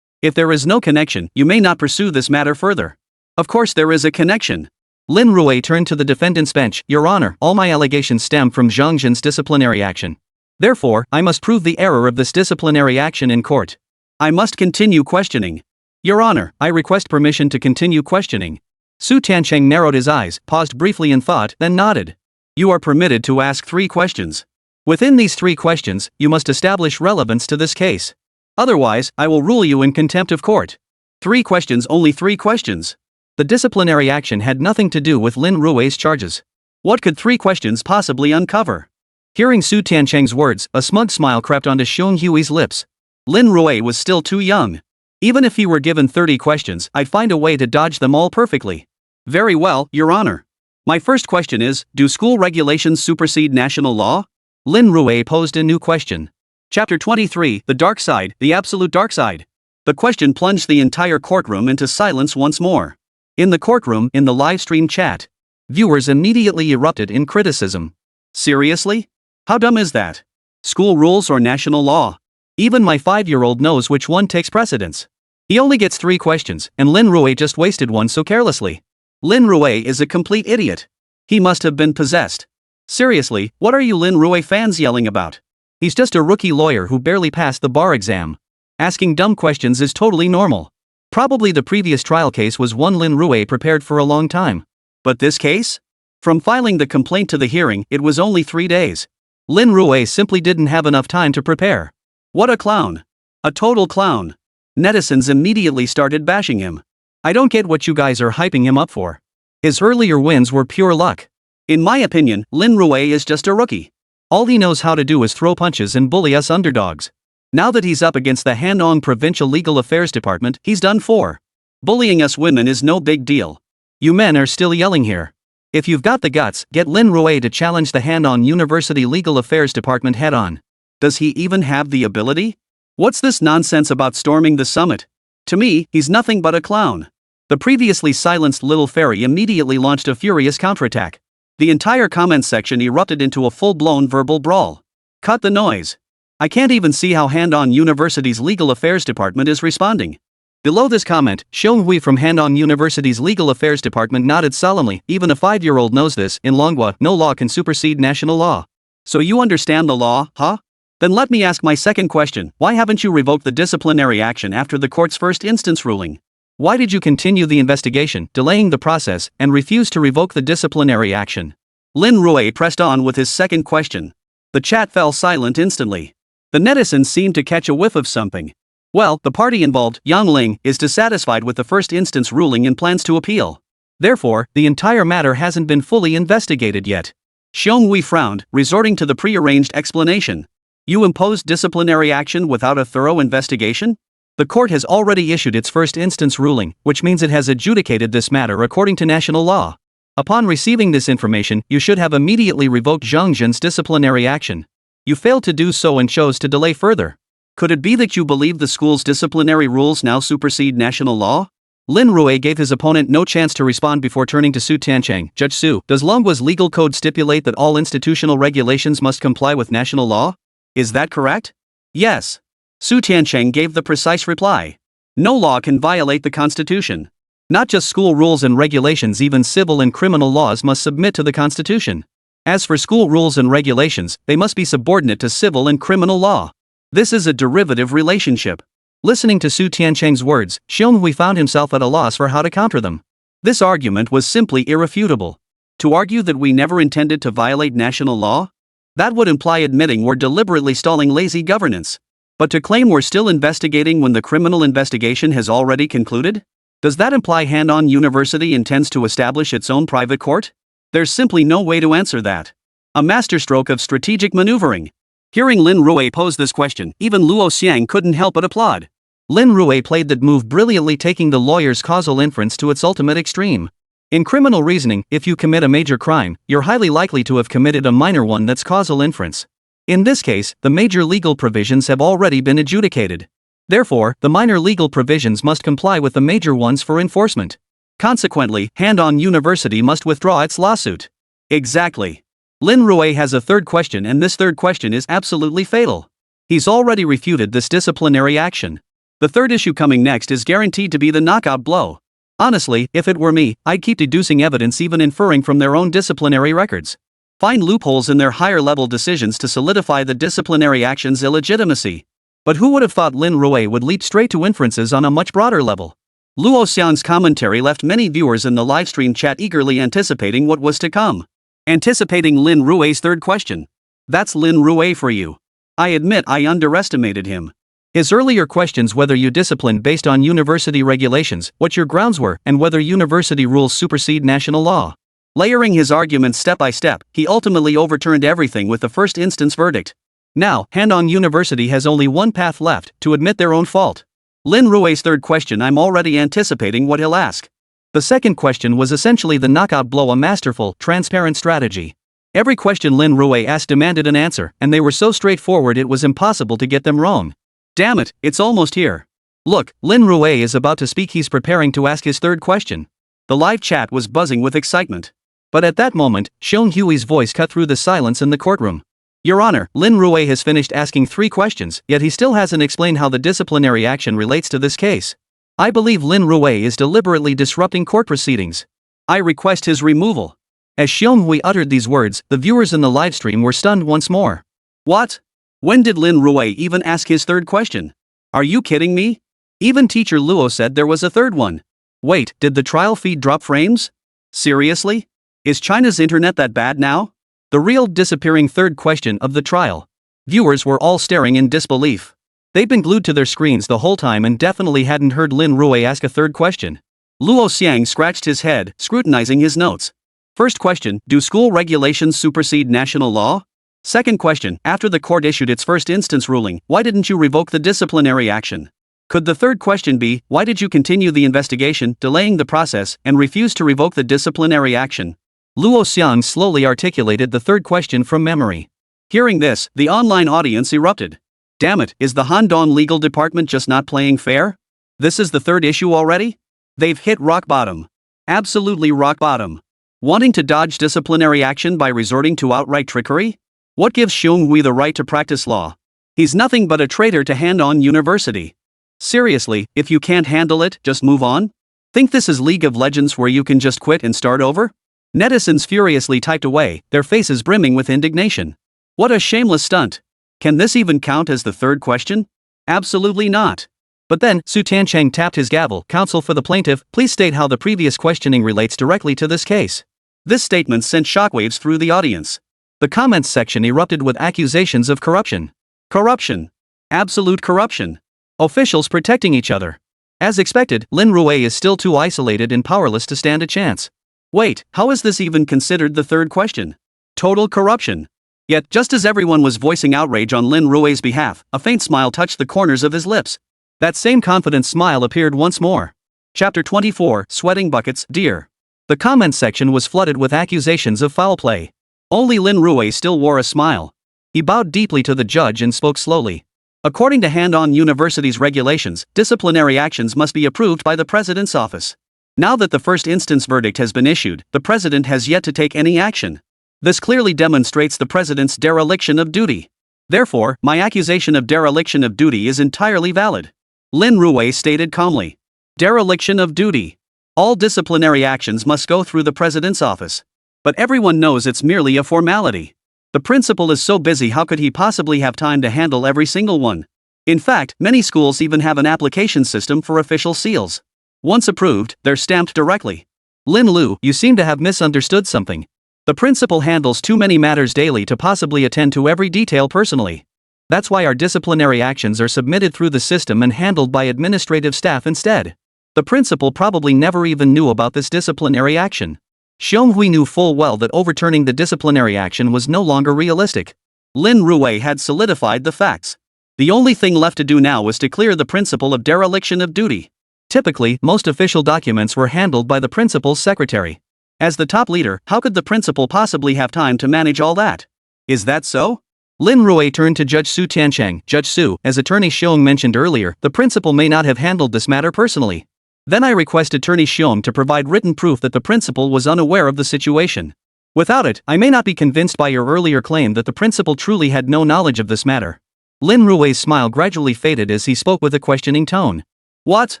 If there is no connection, you may not pursue this matter further. Of course there is a connection. Lin Rui turned to the defendant's bench. Your Honor, all my allegations stem from Zhang Jin's disciplinary action. Therefore, I must prove the error of this disciplinary action in court. I must continue questioning. Your Honor, I request permission to continue questioning. Su Tiancheng narrowed his eyes, paused briefly in thought, then nodded. You are permitted to ask 3 questions. Within these 3 questions, you must establish relevance to this case. Otherwise, I will rule you in contempt of court. 3 questions, only 3 questions. The disciplinary action had nothing to do with Lin Rui's charges. What could 3 questions possibly uncover? Hearing Su Tiancheng's words, a smug smile crept onto Xionghui's lips. Lin Rui was still too young. Even if he were given 30 questions, I'd find a way to dodge them all perfectly. Very well, Your Honor. My first question is, do school regulations supersede national law? Lin Rui posed a new question. Chapter 23, The Dark Side, the Absolute Dark Side. The question plunged the entire courtroom into silence once more. In the courtroom, in the live stream chat, viewers immediately erupted in criticism. Seriously? How dumb is that? School rules or national law? Even my 5-year-old knows which one takes precedence. He only gets 3 questions, and Lin Rui just wasted one so carelessly. Lin Rui is a complete idiot. He must have been possessed. Seriously, what are you Lin Rui fans yelling about? He's just a rookie lawyer who barely passed the bar exam. Asking dumb questions is totally normal. Probably the previous trial case was one Lin Rui prepared for a long time. But this case? From filing the complaint to the hearing, it was only 3 days. Lin Rui simply didn't have enough time to prepare. What a clown. A total clown. Netizens immediately started bashing him. I don't get what you guys are hyping him up for. His earlier wins were pure luck. In my opinion, Lin Rui is just a rookie. All he knows how to do is throw punches and bully us underdogs. Now that he's up against the Han-On Provincial Legal Affairs Department, he's done for. Bullying us women is no big deal. You men are still yelling here. If you've got the guts, get Lin Rui to challenge the Han-On University Legal Affairs Department head-on. Does he even have the ability? What's this nonsense about storming the summit? To me, he's nothing but a clown. The previously silenced little fairy immediately launched a furious counterattack. The entire comment section erupted into a full-blown verbal brawl. Cut the noise. I can't even see how Han-On University's Legal Affairs Department is responding. Below this comment, Xionghui from Han-On University's Legal Affairs Department nodded solemnly. Even a 5-year-old knows this. In Longhua, no law can supersede national law. So you understand the law, huh? Then let me ask my second question. Why haven't you revoked the disciplinary action after the court's first instance ruling? Why did you continue the investigation, delaying the process, and refuse to revoke the disciplinary action? Lin Rui pressed on with his second question. The chat fell silent instantly. The netizens seemed to catch a whiff of something. Well, the party involved, Yang Ling, is dissatisfied with the first instance ruling and plans to appeal. Therefore, the entire matter hasn't been fully investigated yet. Xionghui frowned, resorting to the prearranged explanation. You imposed disciplinary action without a thorough investigation? The court has already issued its first instance ruling, which means it has adjudicated this matter according to national law. Upon receiving this information, you should have immediately revoked Zhang Jin's disciplinary action. You failed to do so and chose to delay further. Could it be that you believe the school's disciplinary rules now supersede national law? Lin Rui gave his opponent no chance to respond before turning to Su Tiancheng. Judge Su, does Longhua's legal code stipulate that all institutional regulations must comply with national law? Is that correct? Yes. Su Tiancheng gave the precise reply. No law can violate the Constitution. Not just school rules and regulations, even civil and criminal laws must submit to the Constitution. As for school rules and regulations, they must be subordinate to civil and criminal law. This is a derivative relationship. Listening to Su Tiancheng's words, Xionghui found himself at a loss for how to counter them. This argument was simply irrefutable. To argue that we never intended to violate national law? That would imply admitting we're deliberately stalling lazy governance. But to claim we're still investigating when the criminal investigation has already concluded? Does that imply Handong University intends to establish its own private court? There's simply no way to answer that. A masterstroke of strategic maneuvering. Hearing Lin Rui pose this question, even Luo Xiang couldn't help but applaud. Lin Rui played that move brilliantly, taking the lawyer's causal inference to its ultimate extreme. In criminal reasoning, if you commit a major crime, you're highly likely to have committed a minor one. That's causal inference. In this case, the major legal provisions have already been adjudicated. Therefore, the minor legal provisions must comply with the major ones for enforcement. Consequently, Handong University must withdraw its lawsuit. Exactly. Lin Rui has a third question, and this third question is absolutely fatal. He's already refuted this disciplinary action. The third issue coming next is guaranteed to be the knockout blow. Honestly, if it were me, I'd keep deducing evidence, even inferring from their own disciplinary records. Find loopholes in their higher-level decisions to solidify the disciplinary action's illegitimacy. But who would have thought Lin Rui would leap straight to inferences on a much broader level? Luo Xiang's commentary left many viewers in the livestream chat eagerly anticipating what was to come. Anticipating Lin Rui's third question. That's Lin Rui for you. I admit I underestimated him. His earlier questions, whether you disciplined based on university regulations, what your grounds were, and whether university rules supersede national law. Layering his arguments step by step, he ultimately overturned everything with the first instance verdict. Now, Handong University has only one path left: to admit their own fault. Lin Rui's third question, I'm already anticipating what he'll ask. The second question was essentially the knockout blow, a masterful, transparent strategy. Every question Lin Rui asked demanded an answer, and they were so straightforward it was impossible to get them wrong. Damn it, it's almost here. Look, Lin Rui is about to speak. He's preparing to ask his third question. The live chat was buzzing with excitement. But at that moment, Xionghui's voice cut through the silence in the courtroom. Your Honor, Lin Rui has finished asking 3 questions, yet he still hasn't explained how the disciplinary action relates to this case. I believe Lin Rui is deliberately disrupting court proceedings. I request his removal. As Xionghui uttered these words, the viewers in the livestream were stunned once more. What? When did Lin Rui even ask his third question? Are you kidding me? Even Teacher Luo said there was a third one. Wait, did the trial feed drop frames? Seriously? Is China's internet that bad now? The real disappearing third question of the trial. Viewers were all staring in disbelief. They'd been glued to their screens the whole time and definitely hadn't heard Lin Rui ask a third question. Luo Xiang scratched his head, scrutinizing his notes. First question, do school regulations supersede national law? Second question, after the court issued its first instance ruling, why didn't you revoke the disciplinary action? Could the third question be, why did you continue the investigation, delaying the process, and refuse to revoke the disciplinary action? Luo Xiang slowly articulated the third question from memory. Hearing this, the online audience erupted. Damn it, is the Handong legal department just not playing fair? This is the third issue already? They've hit rock bottom. Absolutely rock bottom. Wanting to dodge disciplinary action by resorting to outright trickery? What gives Xionghui the right to practice law? He's nothing but a traitor to Handong University. Seriously, if you can't handle it, just move on? Think this is League of Legends where you can just quit and start over? Netizens furiously typed away, their faces brimming with indignation. What a shameless stunt. Can this even count as the third question? Absolutely not. But then, Su Tiancheng tapped his gavel. Counsel for the plaintiff, please state how the previous questioning relates directly to this case. This statement sent shockwaves through the audience. The comments section erupted with accusations of corruption. Corruption. Absolute corruption. Officials protecting each other. As expected, Lin Rui is still too isolated and powerless to stand a chance. Wait, how is this even considered the third question? Total corruption. Yet, just as everyone was voicing outrage on Lin Rui's behalf, a faint smile touched the corners of his lips. That same confident smile appeared once more. Chapter 24, Sweating Buckets, Dear. The comment section was flooded with accusations of foul play. Only Lin Rui still wore a smile. He bowed deeply to the judge and spoke slowly. According to Handong University's regulations, disciplinary actions must be approved by the president's office. Now that the first instance verdict has been issued, the president has yet to take any action. This clearly demonstrates the president's dereliction of duty. Therefore, my accusation of dereliction of duty is entirely valid. Lin Rui stated calmly. Dereliction of duty. All disciplinary actions must go through the president's office. But everyone knows it's merely a formality. The principal is so busy, how could he possibly have time to handle every single one? In fact, many schools even have an application system for official seals. Once approved, they're stamped directly. Lin Rui, you seem to have misunderstood something. The principal handles too many matters daily to possibly attend to every detail personally. That's why our disciplinary actions are submitted through the system and handled by administrative staff instead. The principal probably never even knew about this disciplinary action. Xionghui knew full well that overturning the disciplinary action was no longer realistic. Lin Rui had solidified the facts. The only thing left to do now was to clear the principal of dereliction of duty. Typically, most official documents were handled by the principal's secretary. As the top leader, how could the principal possibly have time to manage all that? Is that so? Lin Rui turned to Judge Su Tiancheng. Judge Su, as Attorney Xiong mentioned earlier, the principal may not have handled this matter personally. Then I request Attorney Xiong to provide written proof that the principal was unaware of the situation. Without it, I may not be convinced by your earlier claim that the principal truly had no knowledge of this matter. Lin Rui's smile gradually faded as he spoke with a questioning tone. What?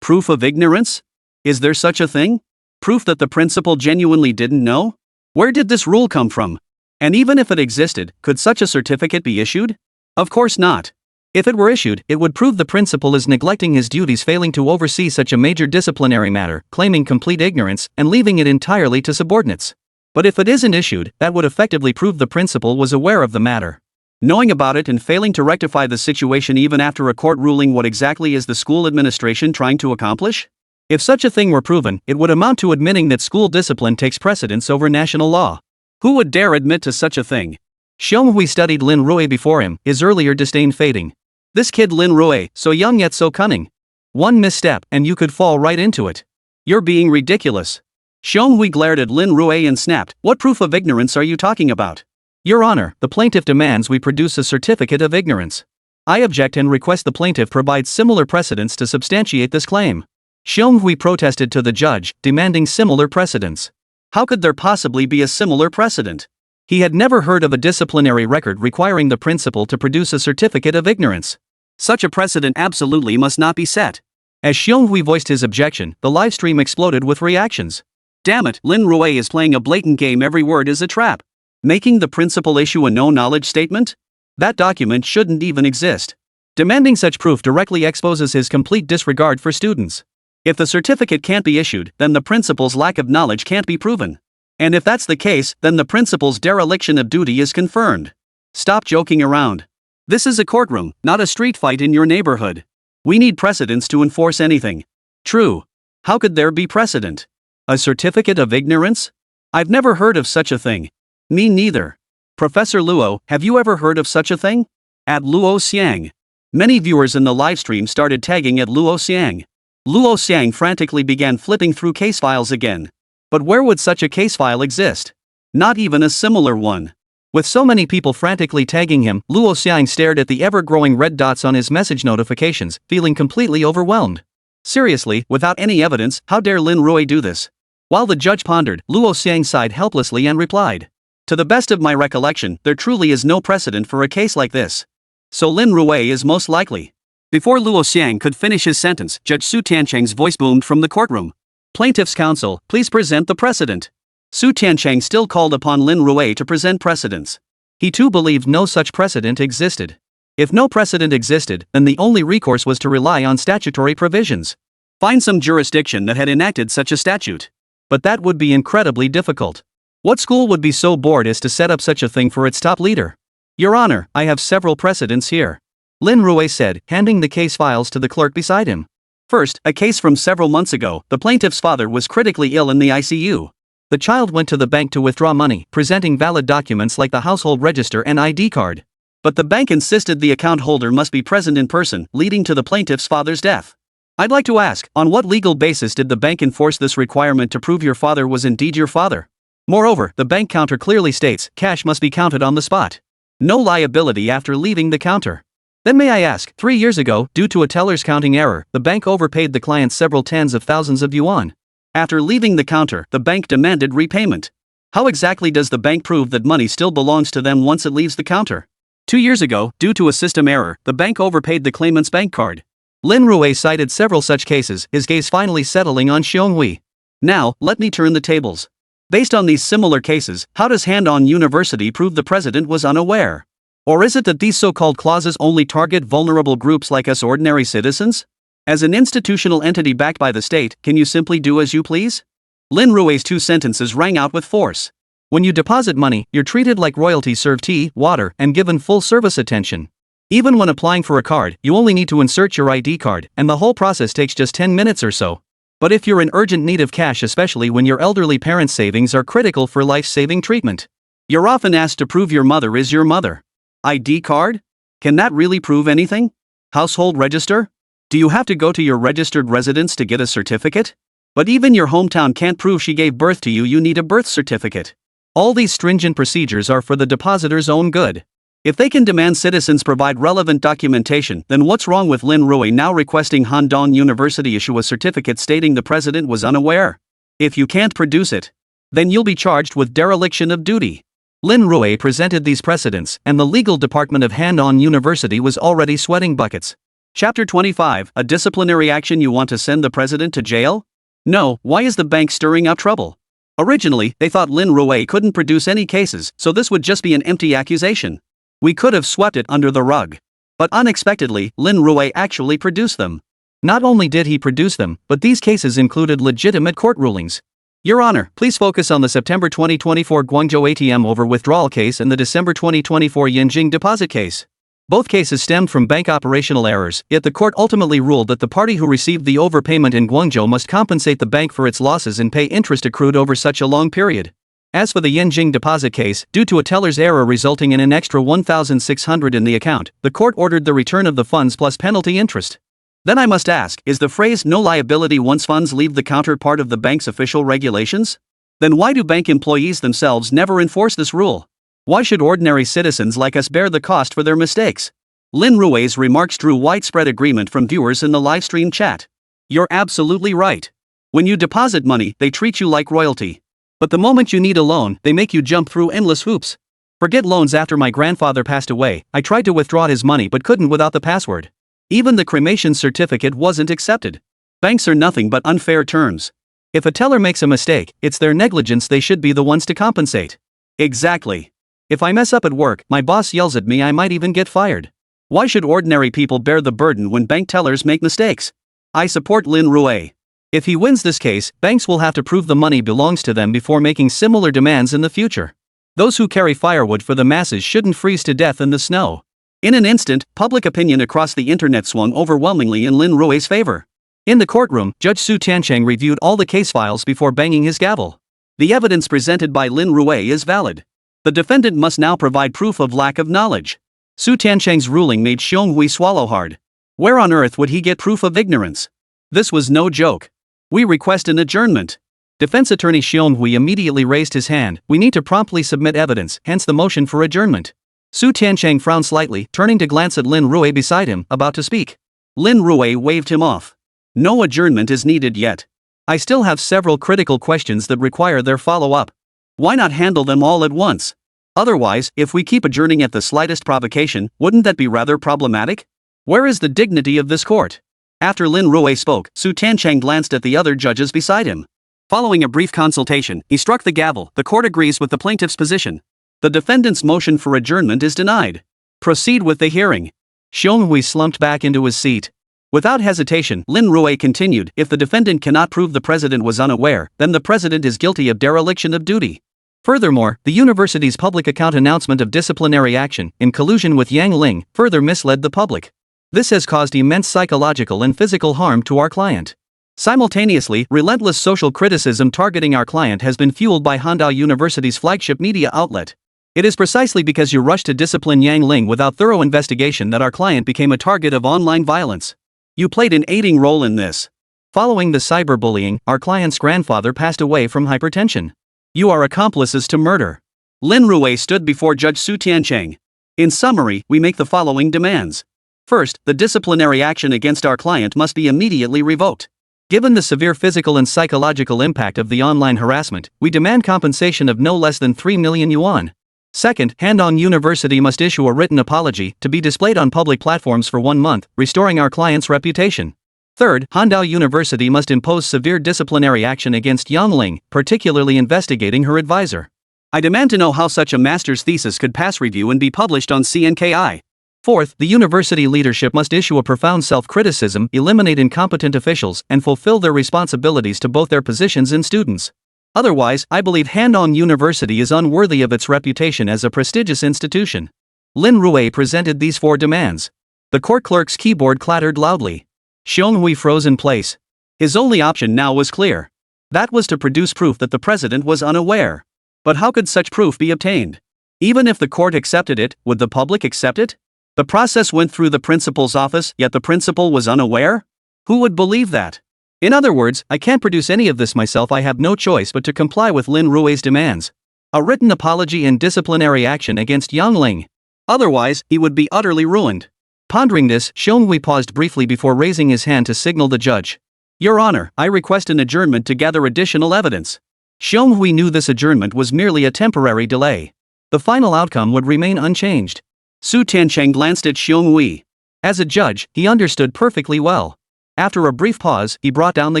Proof of ignorance? Is there such a thing? Proof that the principal genuinely didn't know? Where did this rule come from? And even if it existed, could such a certificate be issued? Of course not. If it were issued, it would prove the principal is neglecting his duties, failing to oversee such a major disciplinary matter, claiming complete ignorance, and leaving it entirely to subordinates. But if it isn't issued, that would effectively prove the principal was aware of the matter. Knowing about it and failing to rectify the situation even after a court ruling, what exactly is the school administration trying to accomplish? If such a thing were proven, it would amount to admitting that school discipline takes precedence over national law. Who would dare admit to such a thing? Xionghui studied Lin Rui before him, his earlier disdain fading. This kid Lin Rui, so young yet so cunning. One misstep, and you could fall right into it. You're being ridiculous. Xionghui glared at Lin Rui and snapped, what proof of ignorance are you talking about? Your Honor, the plaintiff demands we produce a certificate of ignorance. I object and request the plaintiff provide similar precedents to substantiate this claim. Xionghui protested to the judge, demanding similar precedents. How could there possibly be a similar precedent? He had never heard of a disciplinary record requiring the principal to produce a certificate of ignorance. Such a precedent absolutely must not be set. As Xionghui voiced his objection, the livestream exploded with reactions. Damn it, Lin Rui is playing a blatant game, every word is a trap. Making the principal issue a no-knowledge statement? That document shouldn't even exist. Demanding such proof directly exposes his complete disregard for students. If the certificate can't be issued, then the principal's lack of knowledge can't be proven. And if that's the case, then the principal's dereliction of duty is confirmed. Stop joking around. This is a courtroom, not a street fight in your neighborhood. We need precedents to enforce anything. True. How could there be precedent? A certificate of ignorance? I've never heard of such a thing. Me neither. Professor Luo, have you ever heard of such a thing? At Luo Xiang. Many viewers in the livestream started tagging at Luo Xiang. Luo Xiang frantically began flipping through case files again. But where would such a case file exist? Not even a similar one. With so many people frantically tagging him, Luo Xiang stared at the ever-growing red dots on his message notifications, feeling completely overwhelmed. Seriously, without any evidence, how dare Lin Rui do this? While the judge pondered, Luo Xiang sighed helplessly and replied, to the best of my recollection, there truly is no precedent for a case like this. So Lin Rui is most likely. Before Luo Xiang could finish his sentence, Judge Su Tiancheng's voice boomed from the courtroom. Plaintiff's counsel, please present the precedent. Su Tiancheng still called upon Lin Rui to present precedents. He too believed no such precedent existed. If no precedent existed, then the only recourse was to rely on statutory provisions. Find some jurisdiction that had enacted such a statute. But that would be incredibly difficult. What school would be so bored as to set up such a thing for its top leader? Your Honor, I have several precedents here. Lin Rui said, handing the case files to the clerk beside him. First, a case from several months ago, the plaintiff's father was critically ill in the ICU. The child went to the bank to withdraw money, presenting valid documents like the household register and ID card. But the bank insisted the account holder must be present in person, leading to the plaintiff's father's death. I'd like to ask, on what legal basis did the bank enforce this requirement to prove your father was indeed your father? Moreover, the bank counter clearly states, cash must be counted on the spot. No liability after leaving the counter. Then may I ask, 3 years ago, due to a teller's counting error, the bank overpaid the client several tens of thousands of yuan. After leaving the counter, the bank demanded repayment. How exactly does the bank prove that money still belongs to them once it leaves the counter? 2 years ago, due to a system error, the bank overpaid the claimant's bank card. Lin Rui cited several such cases, his gaze finally settling on Xionghui. Now, let me turn the tables. Based on these similar cases, how does Handong University prove the president was unaware? Or is it that these so-called clauses only target vulnerable groups like us ordinary citizens? As an institutional entity backed by the state, can you simply do as you please? Lin Rui's two sentences rang out with force. When you deposit money, you're treated like royalty, served tea, water, and given full service attention. Even when applying for a card, you only need to insert your ID card, and the whole process takes just 10 minutes or so. But if you're in urgent need of cash, especially when your elderly parents' savings are critical for life-saving treatment, you're often asked to prove your mother is your mother. ID card? Can that really prove anything? Household register? Do you have to go to your registered residence to get a certificate? But even your hometown can't prove she gave birth to you, you need a birth certificate. All these stringent procedures are for the depositor's own good. If they can demand citizens provide relevant documentation, then what's wrong with Lin Rui now requesting Handong University issue a certificate stating the president was unaware? If you can't produce it, then you'll be charged with dereliction of duty. Lin Rui presented these precedents, and the legal department of Handong University was already sweating buckets. Chapter 25, a disciplinary action. You want to send the president to jail? No, why is the bank stirring up trouble? Originally, they thought Lin Rui couldn't produce any cases, so this would just be an empty accusation. We could have swept it under the rug. But unexpectedly, Lin Rui actually produced them. Not only did he produce them, but these cases included legitimate court rulings. Your Honor, please focus on the September 2024 Guangzhou ATM over withdrawal case and the December 2024 Yanjing deposit case. Both cases stemmed from bank operational errors, yet the court ultimately ruled that the party who received the overpayment in Guangzhou must compensate the bank for its losses and pay interest accrued over such a long period. As for the Yanjing deposit case, due to a teller's error resulting in an extra 1,600 in the account, the court ordered the return of the funds plus penalty interest. Then I must ask, is the phrase no liability once funds leave the counter part of the bank's official regulations? Then why do bank employees themselves never enforce this rule? Why should ordinary citizens like us bear the cost for their mistakes? Lin Rui's remarks drew widespread agreement from viewers in the livestream chat. You're absolutely right. When you deposit money, they treat you like royalty. But the moment you need a loan, they make you jump through endless hoops. Forget loans. After my grandfather passed away, I tried to withdraw his money but couldn't without the password. Even the cremation certificate wasn't accepted. Banks are nothing but unfair terms. If a teller makes a mistake, it's their negligence, they should be the ones to compensate. Exactly. If I mess up at work, my boss yells at me, I might even get fired. Why should ordinary people bear the burden when bank tellers make mistakes? I support Lin Rui. If he wins this case, banks will have to prove the money belongs to them before making similar demands in the future. Those who carry firewood for the masses shouldn't freeze to death in the snow. In an instant, public opinion across the internet swung overwhelmingly in Lin Rui's favor. In the courtroom, Judge Su Tiancheng reviewed all the case files before banging his gavel. The evidence presented by Lin Rui is valid. The defendant must now provide proof of lack of knowledge. Su Tiancheng's ruling made Xiong Hui swallow hard. Where on earth would he get proof of ignorance? This was no joke. We request an adjournment. Defense attorney Xiong Hui immediately raised his hand. We need to promptly submit evidence, hence the motion for adjournment. Su Tiancheng frowned slightly, turning to glance at Lin Rui beside him, about to speak. Lin Rui waved him off. No adjournment is needed yet. I still have several critical questions that require their follow-up. Why not handle them all at once? Otherwise, if we keep adjourning at the slightest provocation, wouldn't that be rather problematic? Where is the dignity of this court? After Lin Rui spoke, Su Tiancheng glanced at the other judges beside him. Following a brief consultation, he struck the gavel. The court agrees with the plaintiff's position. The defendant's motion for adjournment is denied. Proceed with the hearing. Xiong Hui slumped back into his seat. Without hesitation, Lin Rui continued, if the defendant cannot prove the president was unaware, then the president is guilty of dereliction of duty. Furthermore, the university's public account announcement of disciplinary action, in collusion with Yang Ling, further misled the public. This has caused immense psychological and physical harm to our client. Simultaneously, relentless social criticism targeting our client has been fueled by Handong University's flagship media outlet. It is precisely because you rushed to discipline Yang Ling without thorough investigation that our client became a target of online violence. You played an aiding role in this. Following the cyberbullying, our client's grandfather passed away from hypertension. You are accomplices to murder. Lin Rui stood before Judge Su Tiancheng. In summary, we make the following demands. First, the disciplinary action against our client must be immediately revoked. Given the severe physical and psychological impact of the online harassment, we demand compensation of no less than 3 million yuan. Second, Handong University must issue a written apology to be displayed on public platforms for 1 month, restoring our client's reputation. Third, Handao University must impose severe disciplinary action against Yang Ling, particularly investigating her advisor. I demand to know how such a master's thesis could pass review and be published on CNKI. Fourth, the university leadership must issue a profound self-criticism, eliminate incompetent officials, and fulfill their responsibilities to both their positions and students. Otherwise, I believe Handong University is unworthy of its reputation as a prestigious institution. Lin Rui presented these 4 demands. The court clerk's keyboard clattered loudly. Xiong Hui froze in place. His only option now was clear. That was to produce proof that the president was unaware. But how could such proof be obtained? Even if the court accepted it, would the public accept it? The process went through the principal's office, yet the principal was unaware? Who would believe that? In other words, I can't produce any of this myself. I have no choice but to comply with Lin Rui's demands. A written apology and disciplinary action against Yang Ling. Otherwise, he would be utterly ruined. Pondering this, Xiong Hui paused briefly before raising his hand to signal the judge. Your Honor, I request an adjournment to gather additional evidence. Xiong Hui knew this adjournment was merely a temporary delay. The final outcome would remain unchanged. Su Tiancheng glanced at Xiong Hui. As a judge, he understood perfectly well. After a brief pause, he brought down the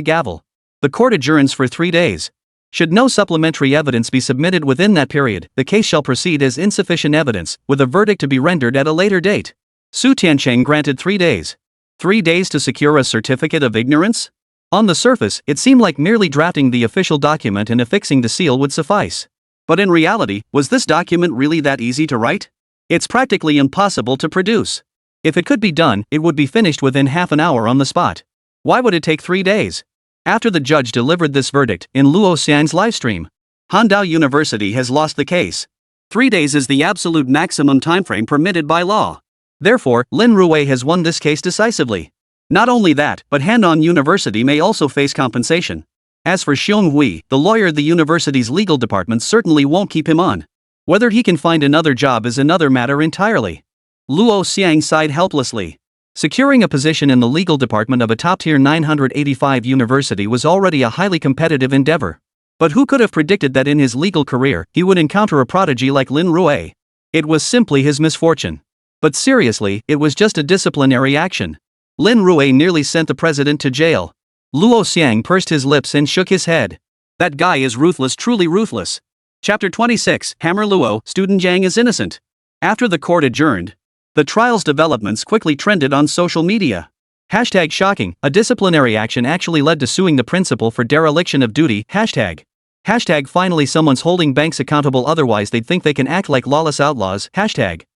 gavel. The court adjourns for 3 days. Should no supplementary evidence be submitted within that period, the case shall proceed as insufficient evidence, with a verdict to be rendered at a later date. Su Tiancheng granted 3 days. 3 days to secure a certificate of ignorance? On the surface, it seemed like merely drafting the official document and affixing the seal would suffice. But in reality, was this document really that easy to write? It's practically impossible to produce. If it could be done, it would be finished within half an hour on the spot. Why would it take 3 days? After the judge delivered this verdict, in Luo Xiang's livestream, Handao University has lost the case. 3 days is the absolute maximum timeframe permitted by law. Therefore, Lin Rui has won this case decisively. Not only that, but Handong University may also face compensation. As for Xiong Hui, the lawyer at the university's legal department certainly won't keep him on. Whether he can find another job is another matter entirely. Luo Xiang sighed helplessly. Securing a position in the legal department of a top-tier 985 university was already a highly competitive endeavor. But who could have predicted that in his legal career, he would encounter a prodigy like Lin Rui? It was simply his misfortune. But seriously, it was just a disciplinary action. Lin Rui nearly sent the president to jail. Luo Xiang pursed his lips and shook his head. That guy is ruthless, truly ruthless. Chapter 26, Hammer Luo, Student Jiang is innocent. After the court adjourned, the trial's developments quickly trended on social media. Hashtag shocking, a disciplinary action actually led to suing the principal for dereliction of duty. Hashtag finally someone's holding banks accountable, otherwise they'd think they can act like lawless outlaws. Hashtag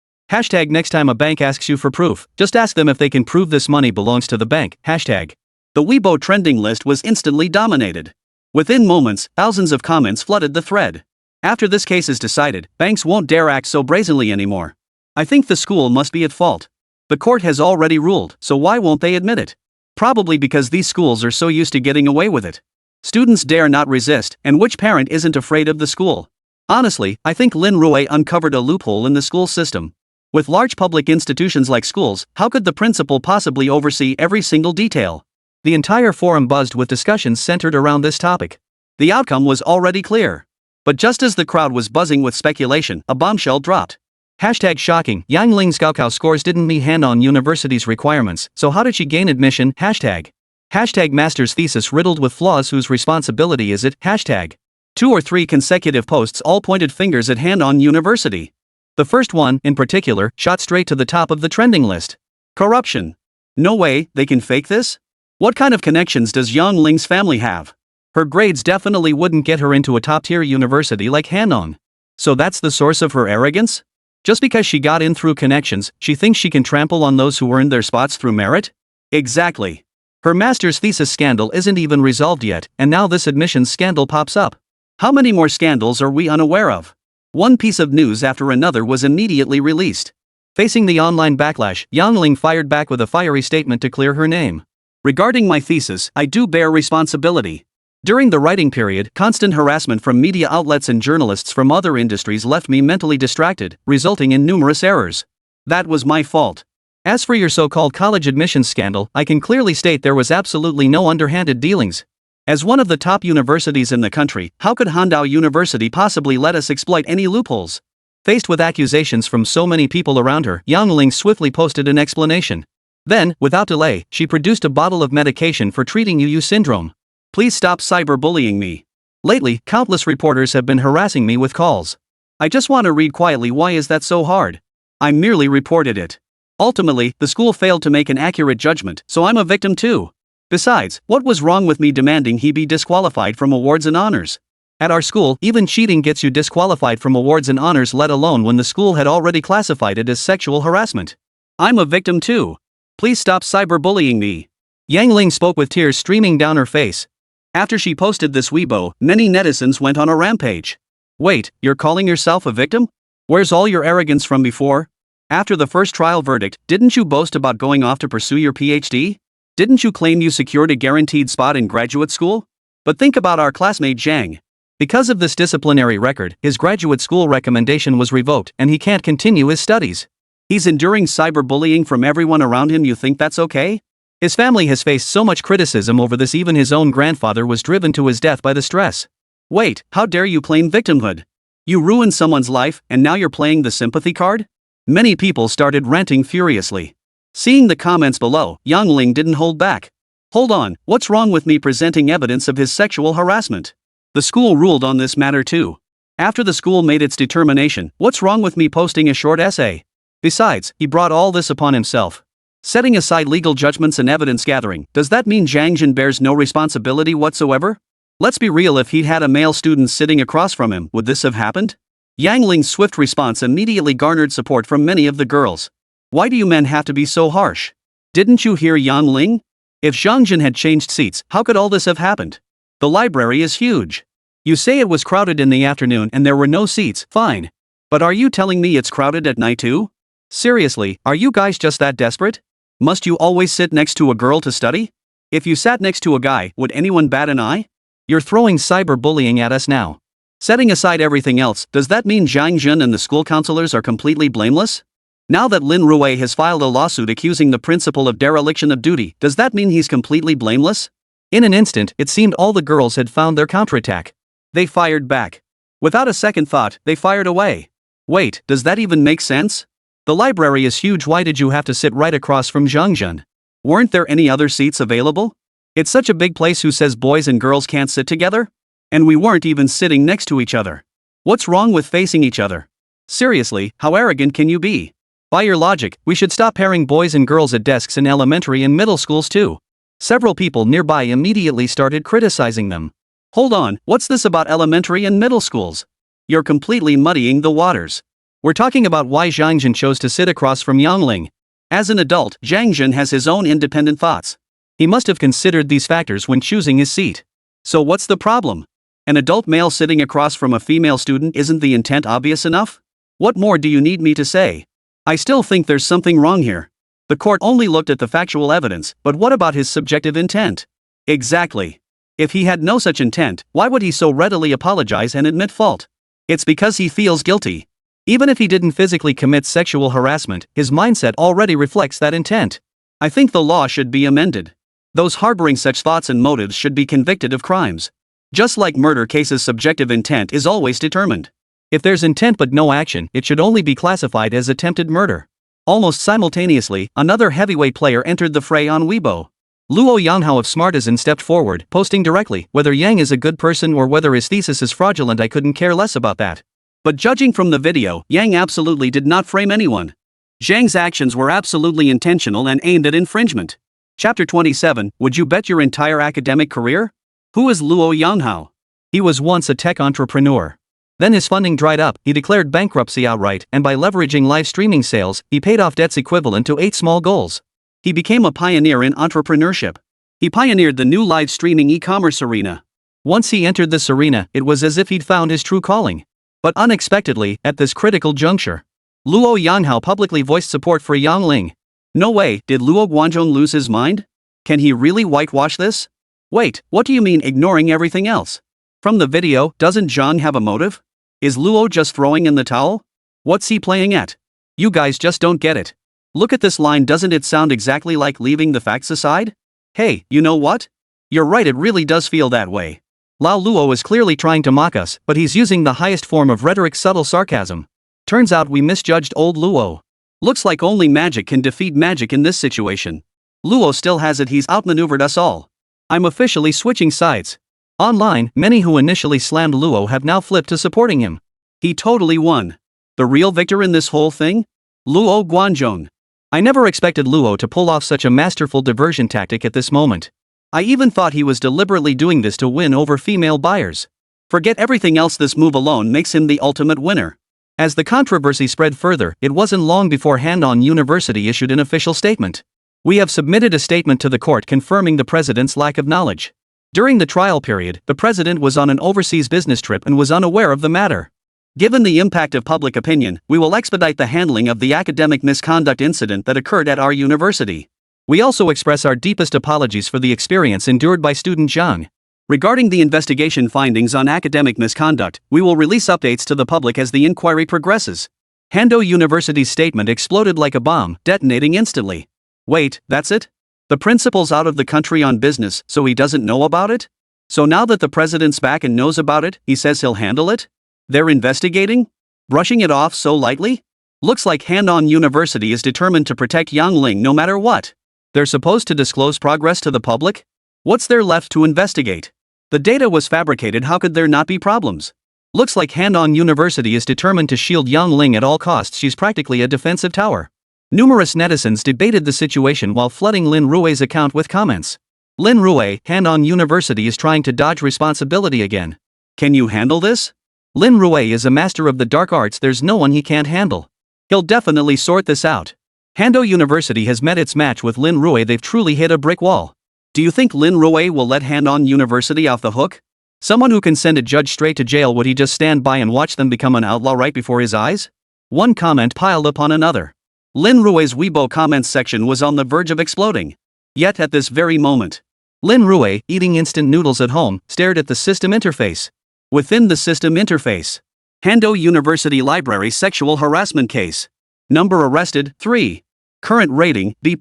next time a bank asks you for proof, just ask them if they can prove this money belongs to the bank. Hashtag. The Weibo trending list was instantly dominated. Within moments, thousands of comments flooded the thread. After this case is decided, banks won't dare act so brazenly anymore. I think the school must be at fault. The court has already ruled, so why won't they admit it? Probably because these schools are so used to getting away with it. Students dare not resist, and which parent isn't afraid of the school? Honestly, I think Lin Rui uncovered a loophole in the school system. With large public institutions like schools, how could the principal possibly oversee every single detail? The entire forum buzzed with discussions centered around this topic. The outcome was already clear. But just as the crowd was buzzing with speculation, a bombshell dropped. Hashtag shocking, Yang Ling's Gaokao scores didn't meet Handong University's requirements, so how did she gain admission? Hashtag master's thesis riddled with flaws, whose responsibility is it? Hashtag 2 or 3 consecutive posts all pointed fingers at Handong University. The first one, in particular, shot straight to the top of the trending list. Corruption. No way, they can fake this? What kind of connections does Yang Ling's family have? Her grades definitely wouldn't get her into a top-tier university like Handong. So that's the source of her arrogance? Just because she got in through connections, she thinks she can trample on those who earned their spots through merit? Exactly. Her master's thesis scandal isn't even resolved yet, and now this admissions scandal pops up. How many more scandals are we unaware of? One piece of news after another was immediately released. Facing the online backlash, Yang Ling fired back with a fiery statement to clear her name. Regarding my thesis, I do bear responsibility. During the writing period, constant harassment from media outlets and journalists from other industries left me mentally distracted, resulting in numerous errors. That was my fault. As for your so-called college admissions scandal, I can clearly state there was absolutely no underhanded dealings. As one of the top universities in the country, how could Handao University possibly let us exploit any loopholes? Faced with accusations from so many people around her, Yang Ling swiftly posted an explanation. Then, without delay, she produced a bottle of medication for treating UU syndrome. Please stop cyberbullying me. Lately, countless reporters have been harassing me with calls. I just want to read quietly. Why is that so hard? I merely reported it. Ultimately, the school failed to make an accurate judgment, so I'm a victim too. Besides, what was wrong with me demanding he be disqualified from awards and honors? At our school, even cheating gets you disqualified from awards and honors, let alone when the school had already classified it as sexual harassment. I'm a victim too. Please stop cyberbullying me. Yang Ling spoke with tears streaming down her face. After she posted this Weibo, many netizens went on a rampage. Wait, you're calling yourself a victim? Where's all your arrogance from before? After the first trial verdict, didn't you boast about going off to pursue your PhD? Didn't you claim you secured a guaranteed spot in graduate school? But think about our classmate Zhang. Because of this disciplinary record, his graduate school recommendation was revoked and he can't continue his studies. He's enduring cyberbullying from everyone around him. You think that's okay? His family has faced so much criticism over this, even his own grandfather was driven to his death by the stress. Wait, how dare you claim victimhood? You ruined someone's life and now you're playing the sympathy card? Many people started ranting furiously. Seeing the comments below, Yang Ling didn't hold back. Hold on, what's wrong with me presenting evidence of his sexual harassment? The school ruled on this matter too. After the school made its determination, what's wrong with me posting a short essay? Besides, he brought all this upon himself. Setting aside legal judgments and evidence gathering, does that mean Zhang Jin bears no responsibility whatsoever? Let's be real, if he'd had a male student sitting across from him, would this have happened? Yang Ling's swift response immediately garnered support from many of the girls. Why do you men have to be so harsh? Didn't you hear Yang Ling? If Zhang Jin had changed seats, how could all this have happened? The library is huge. You say it was crowded in the afternoon and there were no seats, fine. But are you telling me it's crowded at night too? Seriously, are you guys just that desperate? Must you always sit next to a girl to study? If you sat next to a guy, would anyone bat an eye? You're throwing cyberbullying at us now. Setting aside everything else, does that mean Zhang Jin and the school counselors are completely blameless? Now that Lin Rui has filed a lawsuit accusing the principal of dereliction of duty, does that mean he's completely blameless? In an instant, it seemed all the girls had found their counterattack. They fired back. Without a second thought, they fired away. Wait, does that even make sense? The library is huge. Why did you have to sit right across from Zhang Jin? Weren't there any other seats available? It's such a big place. Who says boys and girls can't sit together? And we weren't even sitting next to each other. What's wrong with facing each other? Seriously, how arrogant can you be? By your logic, we should stop pairing boys and girls at desks in elementary and middle schools too. Several people nearby immediately started criticizing them. Hold on, what's this about elementary and middle schools? You're completely muddying the waters. We're talking about why Zhang Jin chose to sit across from Yang Ling. As an adult, Zhang Jin has his own independent thoughts. He must have considered these factors when choosing his seat. So what's the problem? An adult male sitting across from a female student, isn't the intent obvious enough? What more do you need me to say? I still think there's something wrong here. The court only looked at the factual evidence, but what about his subjective intent? Exactly. If he had no such intent, why would he so readily apologize and admit fault? It's because he feels guilty. Even if he didn't physically commit sexual harassment, his mindset already reflects that intent. I think the law should be amended. Those harboring such thoughts and motives should be convicted of crimes. Just like murder cases, subjective intent is always determined. If there's intent but no action, it should only be classified as attempted murder. Almost simultaneously, another heavyweight player entered the fray on Weibo. Luo Yanghao of Smartisan stepped forward, posting directly, "Whether Yang is a good person or whether his thesis is fraudulent, I couldn't care less about that." But judging from the video, Yang absolutely did not frame anyone. Zhang's actions were absolutely intentional and aimed at infringement. Chapter 27, Would you bet your entire academic career? Who is Luo Yanghao? He was once a tech entrepreneur. Then his funding dried up, he declared bankruptcy outright, and by leveraging live streaming sales, he paid off debts equivalent to 8 small goals. He became a pioneer in entrepreneurship. He pioneered the new live streaming e-commerce arena. Once he entered this arena, it was as if he'd found his true calling. But unexpectedly, at this critical juncture, Luo Yanghao publicly voiced support for Yang Ling. No way, did Luo Guanzhong lose his mind? Can he really whitewash this? Wait, what do you mean ignoring everything else? From the video, doesn't Zhang have a motive? Is Luo just throwing in the towel? What's he playing at? You guys just don't get it. Look at this line, doesn't it sound exactly like leaving the facts aside? Hey, you know what? You're right, it really does feel that way. Lao Luo is clearly trying to mock us, but he's using the highest form of rhetoric, subtle sarcasm. Turns out we misjudged old Luo. Looks like only magic can defeat magic in this situation. Luo still has it, he's outmaneuvered us all. I'm officially switching sides. Online, many who initially slammed Luo have now flipped to supporting him. He totally won. The real victor in this whole thing? Luo Guanzhong. I never expected Luo to pull off such a masterful diversion tactic at this moment. I even thought he was deliberately doing this to win over female buyers. Forget everything else, this move alone makes him the ultimate winner. As the controversy spread further, it wasn't long before Handong University issued an official statement. We have submitted a statement to the court confirming the president's lack of knowledge. During the trial period, the president was on an overseas business trip and was unaware of the matter. Given the impact of public opinion, we will expedite the handling of the academic misconduct incident that occurred at our university. We also express our deepest apologies for the experience endured by student Zhang. Regarding the investigation findings on academic misconduct, we will release updates to the public as the inquiry progresses. Handong University's statement exploded like a bomb, detonating instantly. Wait, that's it? The principal's out of the country on business, so he doesn't know about it? So now that the president's back and knows about it, he says he'll handle it? They're investigating? Brushing it off so lightly? Looks like Handong University is determined to protect Yang Ling no matter what. They're supposed to disclose progress to the public? What's there left to investigate? The data was fabricated, how could there not be problems? Looks like Handong University is determined to shield Yang Ling at all costs, she's practically a defensive tower. Numerous netizens debated the situation while flooding Lin Rui's account with comments. Lin Rui, Handong University is trying to dodge responsibility again. Can you handle this? Lin Rui is a master of the dark arts, there's no one he can't handle. He'll definitely sort this out. Handong University has met its match with Lin Rui, they've truly hit a brick wall. Do you think Lin Rui will let Handong University off the hook? Someone who can send a judge straight to jail, would he just stand by and watch them become an outlaw right before his eyes? One comment piled upon another. Lin Rui's Weibo comments section was on the verge of exploding. Yet at this very moment, Lin Rui, eating instant noodles at home, stared at the system interface. Within the system interface, Handong University Library sexual harassment case. Number arrested, 3. Current rating, B+.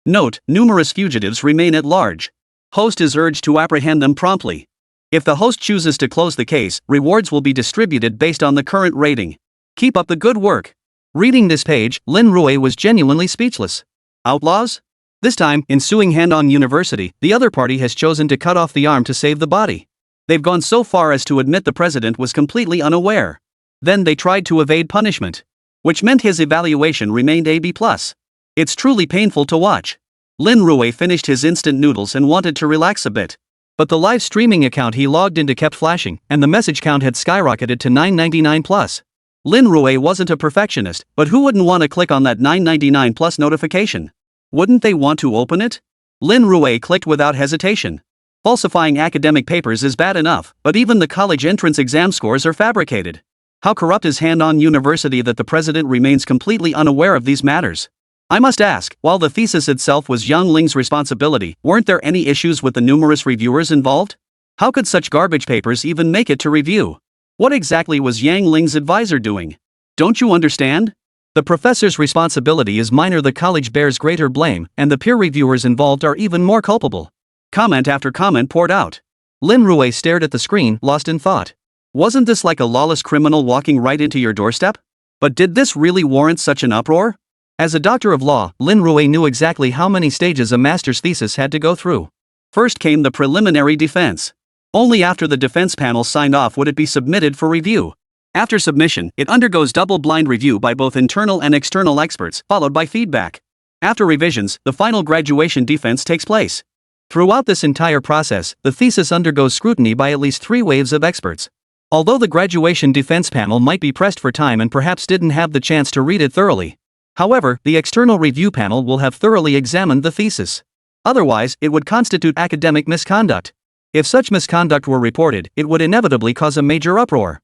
Note, numerous fugitives remain at large. Host is urged to apprehend them promptly. If the host chooses to close the case, rewards will be distributed based on the current rating. Keep up the good work. Reading this page, Lin Rui was genuinely speechless. Outlaws? This time, in suing Handong University, the other party has chosen to cut off the arm to save the body. They've gone so far as to admit the president was completely unaware. Then they tried to evade punishment, which meant his evaluation remained a B+. It's truly painful to watch. Lin Rui finished his instant noodles and wanted to relax a bit. But the live streaming account he logged into kept flashing, and the message count had skyrocketed to 999+. Lin Rui wasn't a perfectionist, but who wouldn't want to click on that 999+ notification? Wouldn't they want to open it? Lin Rui clicked without hesitation. Falsifying academic papers is bad enough, but even the college entrance exam scores are fabricated. How corrupt is Handong University that the president remains completely unaware of these matters? I must ask, while the thesis itself was Yang Ling's responsibility, weren't there any issues with the numerous reviewers involved? How could such garbage papers even make it to review? What exactly was Yang Ling's advisor doing? Don't you understand? The professor's responsibility is minor, the college bears greater blame, and the peer reviewers involved are even more culpable. Comment after comment poured out. Lin Rui stared at the screen, lost in thought. Wasn't this like a lawless criminal walking right into your doorstep? But did this really warrant such an uproar? As a doctor of law, Lin Rui knew exactly how many stages a master's thesis had to go through. First came the preliminary defense. Only after the defense panel signed off would it be submitted for review. After submission, it undergoes double-blind review by both internal and external experts, followed by feedback. After revisions, the final graduation defense takes place. Throughout this entire process, the thesis undergoes scrutiny by at least 3 waves of experts. Although the graduation defense panel might be pressed for time and perhaps didn't have the chance to read it thoroughly. However, the external review panel will have thoroughly examined the thesis. Otherwise, it would constitute academic misconduct. If such misconduct were reported, it would inevitably cause a major uproar.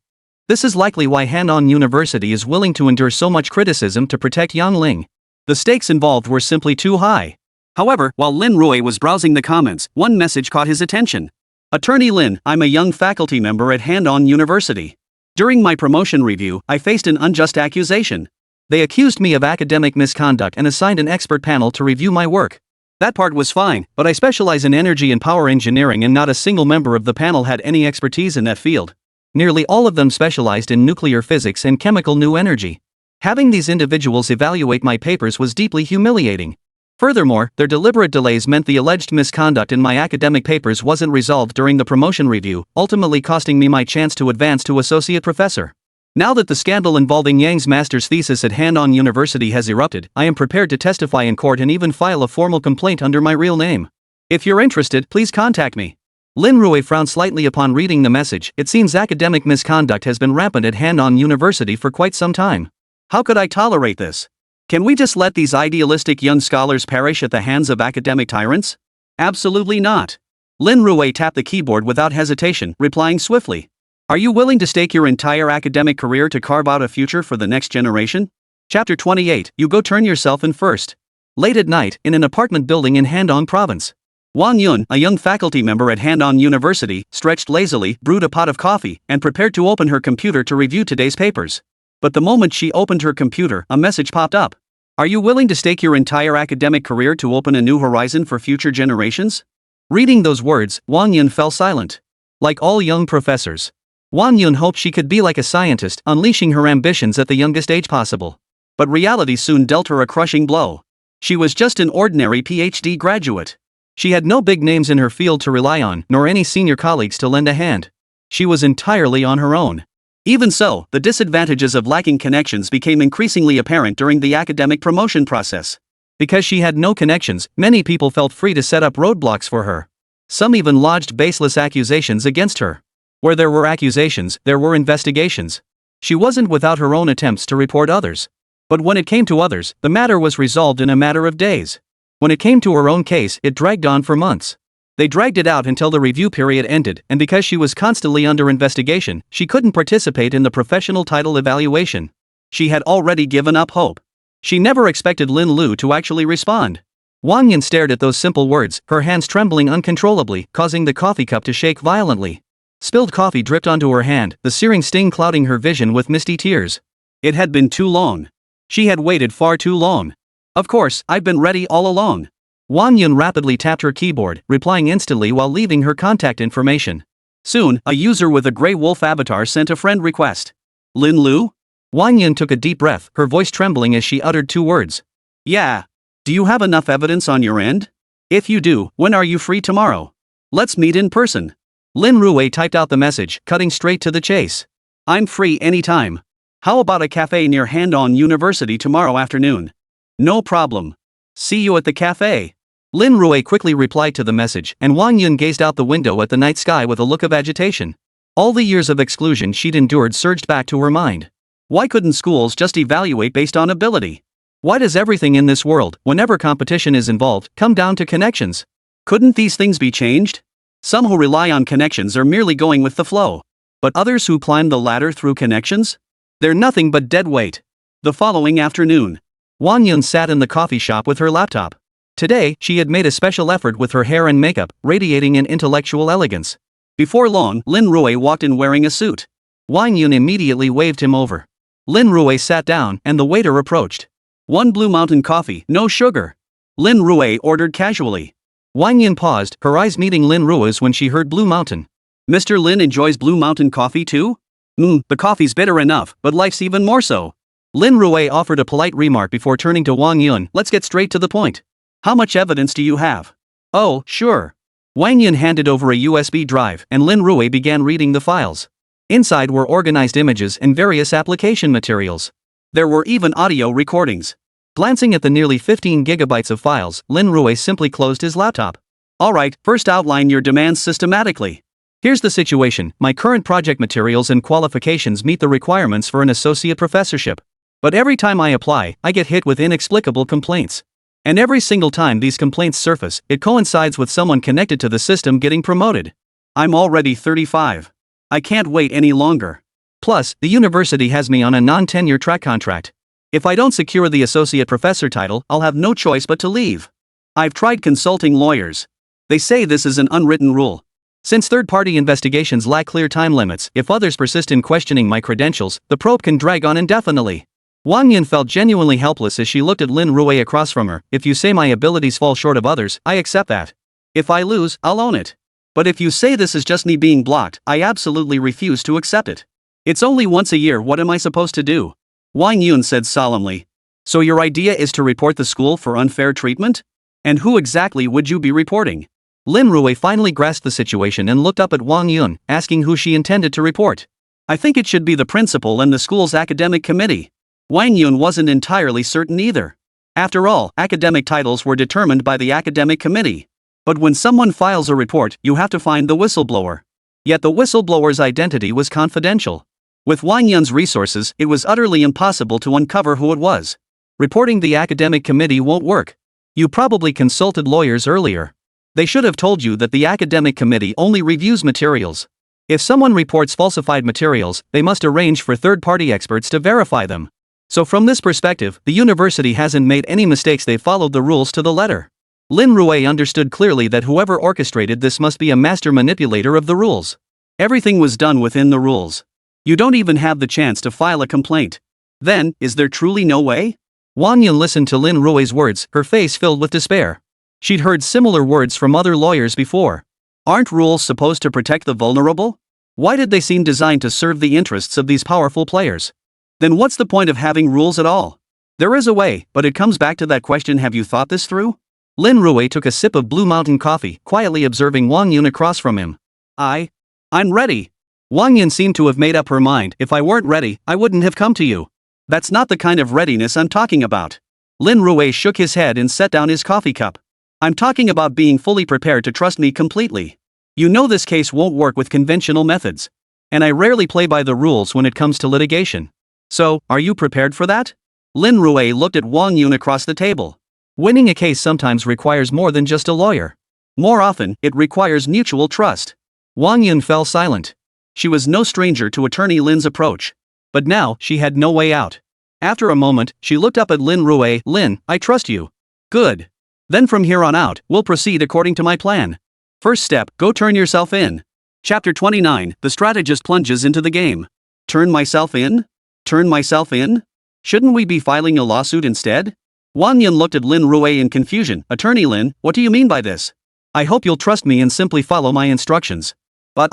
This is likely why Handong University is willing to endure so much criticism to protect Yang Ling. The stakes involved were simply too high. However, while Lin Rui was browsing the comments, one message caught his attention. Attorney Lin, I'm a young faculty member at Handong University. During my promotion review, I faced an unjust accusation. They accused me of academic misconduct and assigned an expert panel to review my work. That part was fine, but I specialize in energy and power engineering and not a single member of the panel had any expertise in that field. Nearly all of them specialized in nuclear physics and chemical new energy. Having these individuals evaluate my papers was deeply humiliating. Furthermore, their deliberate delays meant the alleged misconduct in my academic papers wasn't resolved during the promotion review, ultimately costing me my chance to advance to associate professor. Now that the scandal involving Yang's master's thesis at Han-On University has erupted, I am prepared to testify in court and even file a formal complaint under my real name. If you're interested, please contact me. Lin Rui frowned slightly upon reading the message. It seems academic misconduct has been rampant at Han-On University for quite some time. How could I tolerate this? Can we just let these idealistic young scholars perish at the hands of academic tyrants? Absolutely not. Lin Rui tapped the keyboard without hesitation, replying swiftly. Are you willing to stake your entire academic career to carve out a future for the next generation? Chapter 28. You go turn yourself in first. Late at night, in an apartment building in Handong Province. Wang Yun, a young faculty member at Han-On University, stretched lazily, brewed a pot of coffee, and prepared to open her computer to review today's papers. But the moment she opened her computer, a message popped up. Are you willing to stake your entire academic career to open a new horizon for future generations? Reading those words, Wang Yun fell silent. Like all young professors, Wang Yun hoped she could be like a scientist, unleashing her ambitions at the youngest age possible. But reality soon dealt her a crushing blow. She was just an ordinary PhD graduate. She had no big names in her field to rely on, nor any senior colleagues to lend a hand. She was entirely on her own. Even so, the disadvantages of lacking connections became increasingly apparent during the academic promotion process. Because she had no connections, many people felt free to set up roadblocks for her. Some even lodged baseless accusations against her. Where there were accusations, there were investigations. She wasn't without her own attempts to report others. But when it came to others, the matter was resolved in a matter of days. When it came to her own case, it dragged on for months. They dragged it out until the review period ended, and because she was constantly under investigation, she couldn't participate in the professional title evaluation. She had already given up hope. She never expected Lin Lu to actually respond. Wang Yun stared at those simple words, her hands trembling uncontrollably, causing the coffee cup to shake violently. Spilled coffee dripped onto her hand, the searing sting clouding her vision with misty tears. It had been too long. She had waited far too long. Of course, I've been ready all along. Wang Yun rapidly tapped her keyboard, replying instantly while leaving her contact information. Soon, a user with a gray wolf avatar sent a friend request. Lin Lu? Wang Yun took a deep breath, her voice trembling as she uttered two words. Yeah. Do you have enough evidence on your end? If you do, when are you free tomorrow? Let's meet in person. Lin Rui typed out the message, cutting straight to the chase. I'm free anytime. How about a cafe near Han-On University tomorrow afternoon? No problem. See you at the cafe. Lin Rui quickly replied to the message, and Wang Yun gazed out the window at the night sky with a look of agitation. All the years of exclusion she'd endured surged back to her mind. Why couldn't schools just evaluate based on ability? Why does everything in this world, whenever competition is involved, come down to connections? Couldn't these things be changed? Some who rely on connections are merely going with the flow. But others who climb the ladder through connections? They're nothing but dead weight. The following afternoon, Wang Yun sat in the coffee shop with her laptop. Today, she had made a special effort with her hair and makeup, radiating an intellectual elegance. Before long, Lin Rui walked in wearing a suit. Wang Yun immediately waved him over. Lin Rui sat down, and the waiter approached. 1 Blue Mountain coffee, no sugar. Lin Rui ordered casually. Wang Yun paused, her eyes meeting Lin Rui's when she heard Blue Mountain. Mr. Lin enjoys Blue Mountain coffee too? The coffee's bitter enough, but life's even more so. Lin Rui offered a polite remark before turning to Wang Yun. Let's get straight to the point. How much evidence do you have? Oh, sure. Wang Yun handed over a USB drive, and Lin Rui began reading the files. Inside were organized images and various application materials. There were even audio recordings. Glancing at the nearly 15 gigabytes of files, Lin Rui simply closed his laptop. Alright, first outline your demands systematically. Here's the situation: my current project materials and qualifications meet the requirements for an associate professorship. But every time I apply, I get hit with inexplicable complaints. And every single time these complaints surface, it coincides with someone connected to the system getting promoted. I'm already 35. I can't wait any longer. Plus, the university has me on a non-tenure track contract. If I don't secure the associate professor title, I'll have no choice but to leave. I've tried consulting lawyers. They say this is an unwritten rule. Since third-party investigations lack clear time limits, if others persist in questioning my credentials, the probe can drag on indefinitely. Wang Yun felt genuinely helpless as she looked at Lin Rui across from her. If you say my abilities fall short of others, I accept that. If I lose, I'll own it. But if you say this is just me being blocked, I absolutely refuse to accept it. It's only once a year, what am I supposed to do? Wang Yun said solemnly. So your idea is to report the school for unfair treatment? And who exactly would you be reporting? Lin Rui finally grasped the situation and looked up at Wang Yun, asking who she intended to report. I think it should be the principal and the school's academic committee. Wang Yun wasn't entirely certain either. After all, academic titles were determined by the academic committee. But when someone files a report, you have to find the whistleblower. Yet the whistleblower's identity was confidential. With Wang Yun's resources, it was utterly impossible to uncover who it was. Reporting the academic committee won't work. You probably consulted lawyers earlier. They should have told you that the academic committee only reviews materials. If someone reports falsified materials, they must arrange for third-party experts to verify them. So from this perspective, the university hasn't made any mistakes. They followed the rules to the letter. Lin Rui understood clearly that whoever orchestrated this must be a master manipulator of the rules. Everything was done within the rules. You don't even have the chance to file a complaint. Then, is there truly no way? Wang Yun listened to Lin Rui's words, her face filled with despair. She'd heard similar words from other lawyers before. Aren't rules supposed to protect the vulnerable? Why did they seem designed to serve the interests of these powerful players? Then what's the point of having rules at all? There is a way, but it comes back to that question: have you thought this through? Lin Rui took a sip of Blue Mountain coffee, quietly observing Wang Yun across from him. I'm ready. Wang Yun seemed to have made up her mind. If I weren't ready, I wouldn't have come to you. That's not the kind of readiness I'm talking about. Lin Rui shook his head and set down his coffee cup. I'm talking about being fully prepared to trust me completely. You know this case won't work with conventional methods. And I rarely play by the rules when it comes to litigation. So, are you prepared for that? Lin Rui looked at Wang Yun across the table. Winning a case sometimes requires more than just a lawyer. More often, it requires mutual trust. Wang Yun fell silent. She was no stranger to attorney Lin's approach. But now, she had no way out. After a moment, she looked up at Lin Rui. Lin, I trust you. Good. Then from here on out, we'll proceed according to my plan. First step, go turn yourself in. Chapter 29, the strategist plunges into the game. Turn myself in? Turn myself in? Shouldn't we be filing a lawsuit instead? Wang Yun looked at Lin Rui in confusion. Attorney Lin, what do you mean by this? I hope you'll trust me and simply follow my instructions. But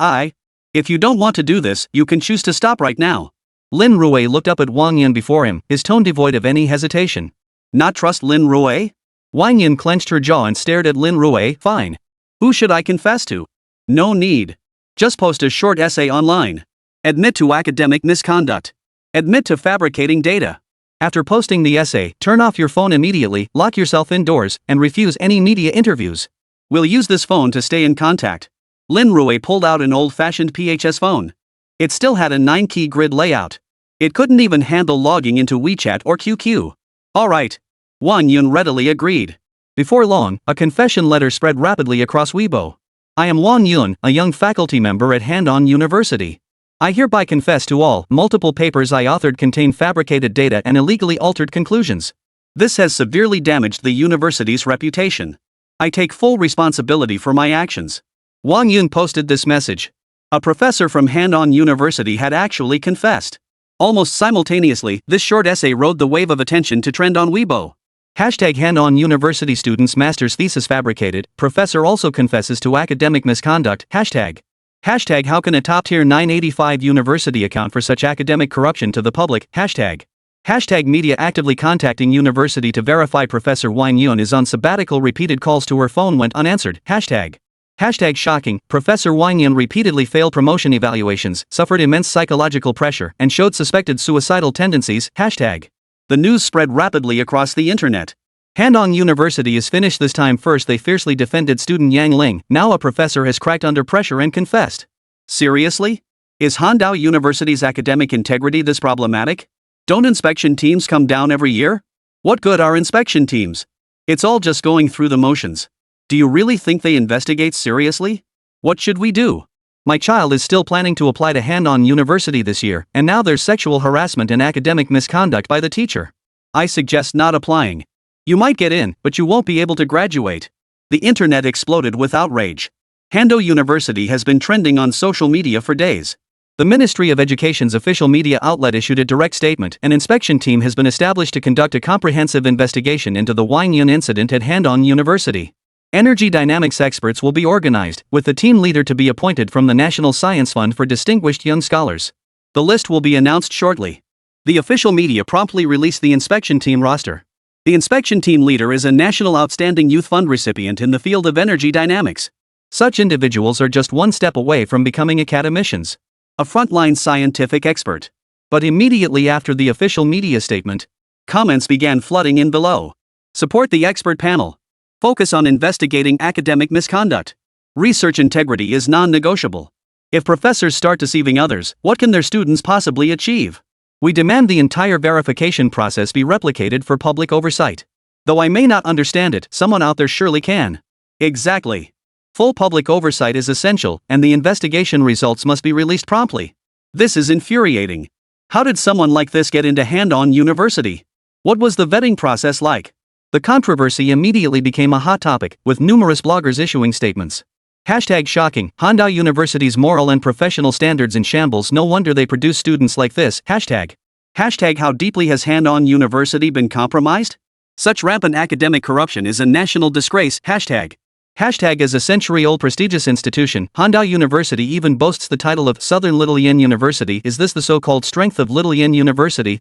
if you don't want to do this, you can choose to stop right now. Lin Rui looked up at Wang Yun before him, his tone devoid of any hesitation. Not trust Lin Rui? Wang Yun clenched her jaw and stared at Lin Rui. Fine. Who should I confess to? No need. Just post a short essay online. Admit to academic misconduct. Admit to fabricating data. After posting the essay, turn off your phone immediately, lock yourself indoors, and refuse any media interviews. We'll use this phone to stay in contact. Lin Rui pulled out an old-fashioned PHS phone. It still had a 9-key grid layout. It couldn't even handle logging into WeChat or QQ. All right. Wang Yun readily agreed. Before long, a confession letter spread rapidly across Weibo. I am Wang Yun, a young faculty member at Han-On University. I hereby confess to all. Multiple papers I authored contain fabricated data and illegally altered conclusions. This has severely damaged the university's reputation. I take full responsibility for my actions. Wang Yun posted this message. A professor from Han-On University had actually confessed. Almost simultaneously, this short essay rode the wave of attention to trend on Weibo. Hashtag Han-On University students' master's thesis fabricated, professor also confesses to academic misconduct. Hashtag how can a top-tier 985 university account for such academic corruption to the public? Hashtag media actively contacting university to verify Professor Wang Yun is on sabbatical. Repeated calls to her phone went unanswered. Hashtag shocking, Professor Wang Yun repeatedly failed promotion evaluations, suffered immense psychological pressure, and showed suspected suicidal tendencies. Hashtag. The news spread rapidly across the internet. Han-On University is finished this time. First they fiercely defended student Yang Ling, now a professor has cracked under pressure and confessed. Seriously? Is Handao University's academic integrity this problematic? Don't inspection teams come down every year? What good are inspection teams? It's all just going through the motions. Do you really think they investigate seriously? What should we do? My child is still planning to apply to Han-On University this year, and now there's sexual harassment and academic misconduct by the teacher. I suggest not applying. You might get in, but you won't be able to graduate. The internet exploded with outrage. Handao University has been trending on social media for days. The Ministry of Education's official media outlet issued a direct statement. An inspection team has been established to conduct a comprehensive investigation into the Wang Yun incident at Han-On University. Energy dynamics experts will be organized, with the team leader to be appointed from the National Science Fund for Distinguished Young Scholars. The list will be announced shortly. The official media promptly released the inspection team roster. The inspection team leader is a National Outstanding Youth Fund recipient in the field of energy dynamics. Such individuals are just one step away from becoming academicians. A frontline scientific expert. But immediately after the official media statement, comments began flooding in below. Support the expert panel. Focus on investigating academic misconduct. Research integrity is non-negotiable. If professors start deceiving others, what can their students possibly achieve? We demand the entire verification process be replicated for public oversight. Though I may not understand it, someone out there surely can. Exactly. Full public oversight is essential, and the investigation results must be released promptly. This is infuriating. How did someone like this get into Handong University? What was the vetting process like? The controversy immediately became a hot topic, with numerous bloggers issuing statements. #shocking, Handong University's moral and professional standards in shambles, no wonder they produce students like this. Hashtag how deeply has Handong University been compromised? Such rampant academic corruption is a national disgrace. Hashtag as a century-old prestigious institution, Handong University even boasts the title of Southern Little Yin University. Is this the so-called strength of Little Yin University?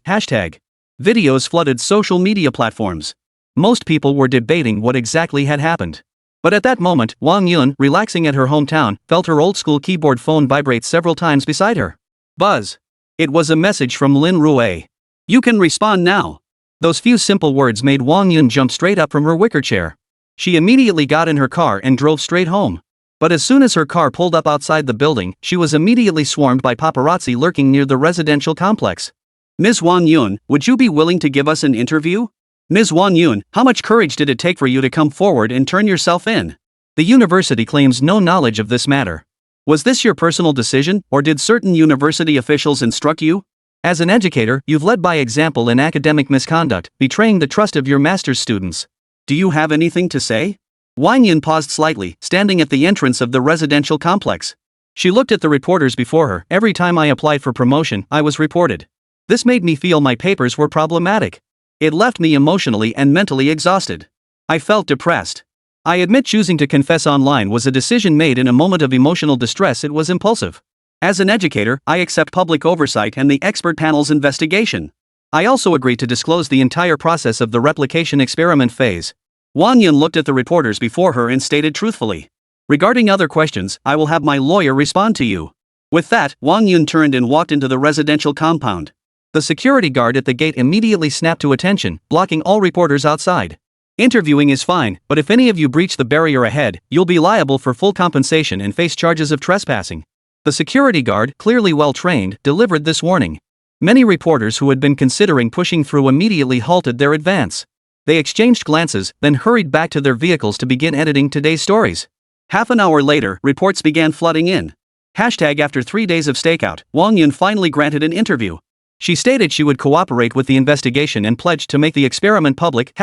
Videos flooded social media platforms. Most people were debating what exactly had happened. But at that moment, Wang Yun, relaxing at her hometown, felt her old-school keyboard phone vibrate several times beside her. Buzz. It was a message from Lin Rui. You can respond now. Those few simple words made Wang Yun jump straight up from her wicker chair. She immediately got in her car and drove straight home. But as soon as her car pulled up outside the building, she was immediately swarmed by paparazzi lurking near the residential complex. Ms. Wang Yun, would you be willing to give us an interview? Ms. Wang Yun, how much courage did it take for you to come forward and turn yourself in? The university claims no knowledge of this matter. Was this your personal decision, or did certain university officials instruct you? As an educator, you've led by example in academic misconduct, betraying the trust of your master's students. Do you have anything to say? Wang Yun paused slightly, standing at the entrance of the residential complex. She looked at the reporters before her. Every time I applied for promotion, I was reported. This made me feel my papers were problematic. It left me emotionally and mentally exhausted. I felt depressed. I admit choosing to confess online was a decision made in a moment of emotional distress. It was impulsive. As an educator, I accept public oversight and the expert panel's investigation. I also agree to disclose the entire process of the replication experiment phase. Wang Yun looked at the reporters before her and stated truthfully. Regarding other questions, I will have my lawyer respond to you. With that, Wang Yun turned and walked into the residential compound. The security guard at the gate immediately snapped to attention, blocking all reporters outside. Interviewing is fine, but if any of you breach the barrier ahead, you'll be liable for full compensation and face charges of trespassing. The security guard, clearly well trained, delivered this warning. Many reporters who had been considering pushing through immediately halted their advance. They exchanged glances, then hurried back to their vehicles to begin editing today's stories. Half an hour later, reports began flooding in. After 3 days of stakeout, Wang Yun finally granted an interview. She stated she would cooperate with the investigation and pledged to make the experiment public.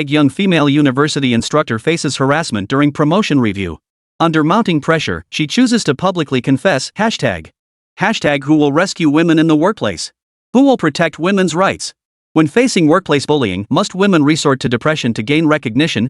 Young female university instructor faces harassment during promotion review. Under mounting pressure, she chooses to publicly confess. Who will rescue women in the workplace? Who will protect women's rights? When facing workplace bullying, must women resort to depression to gain recognition?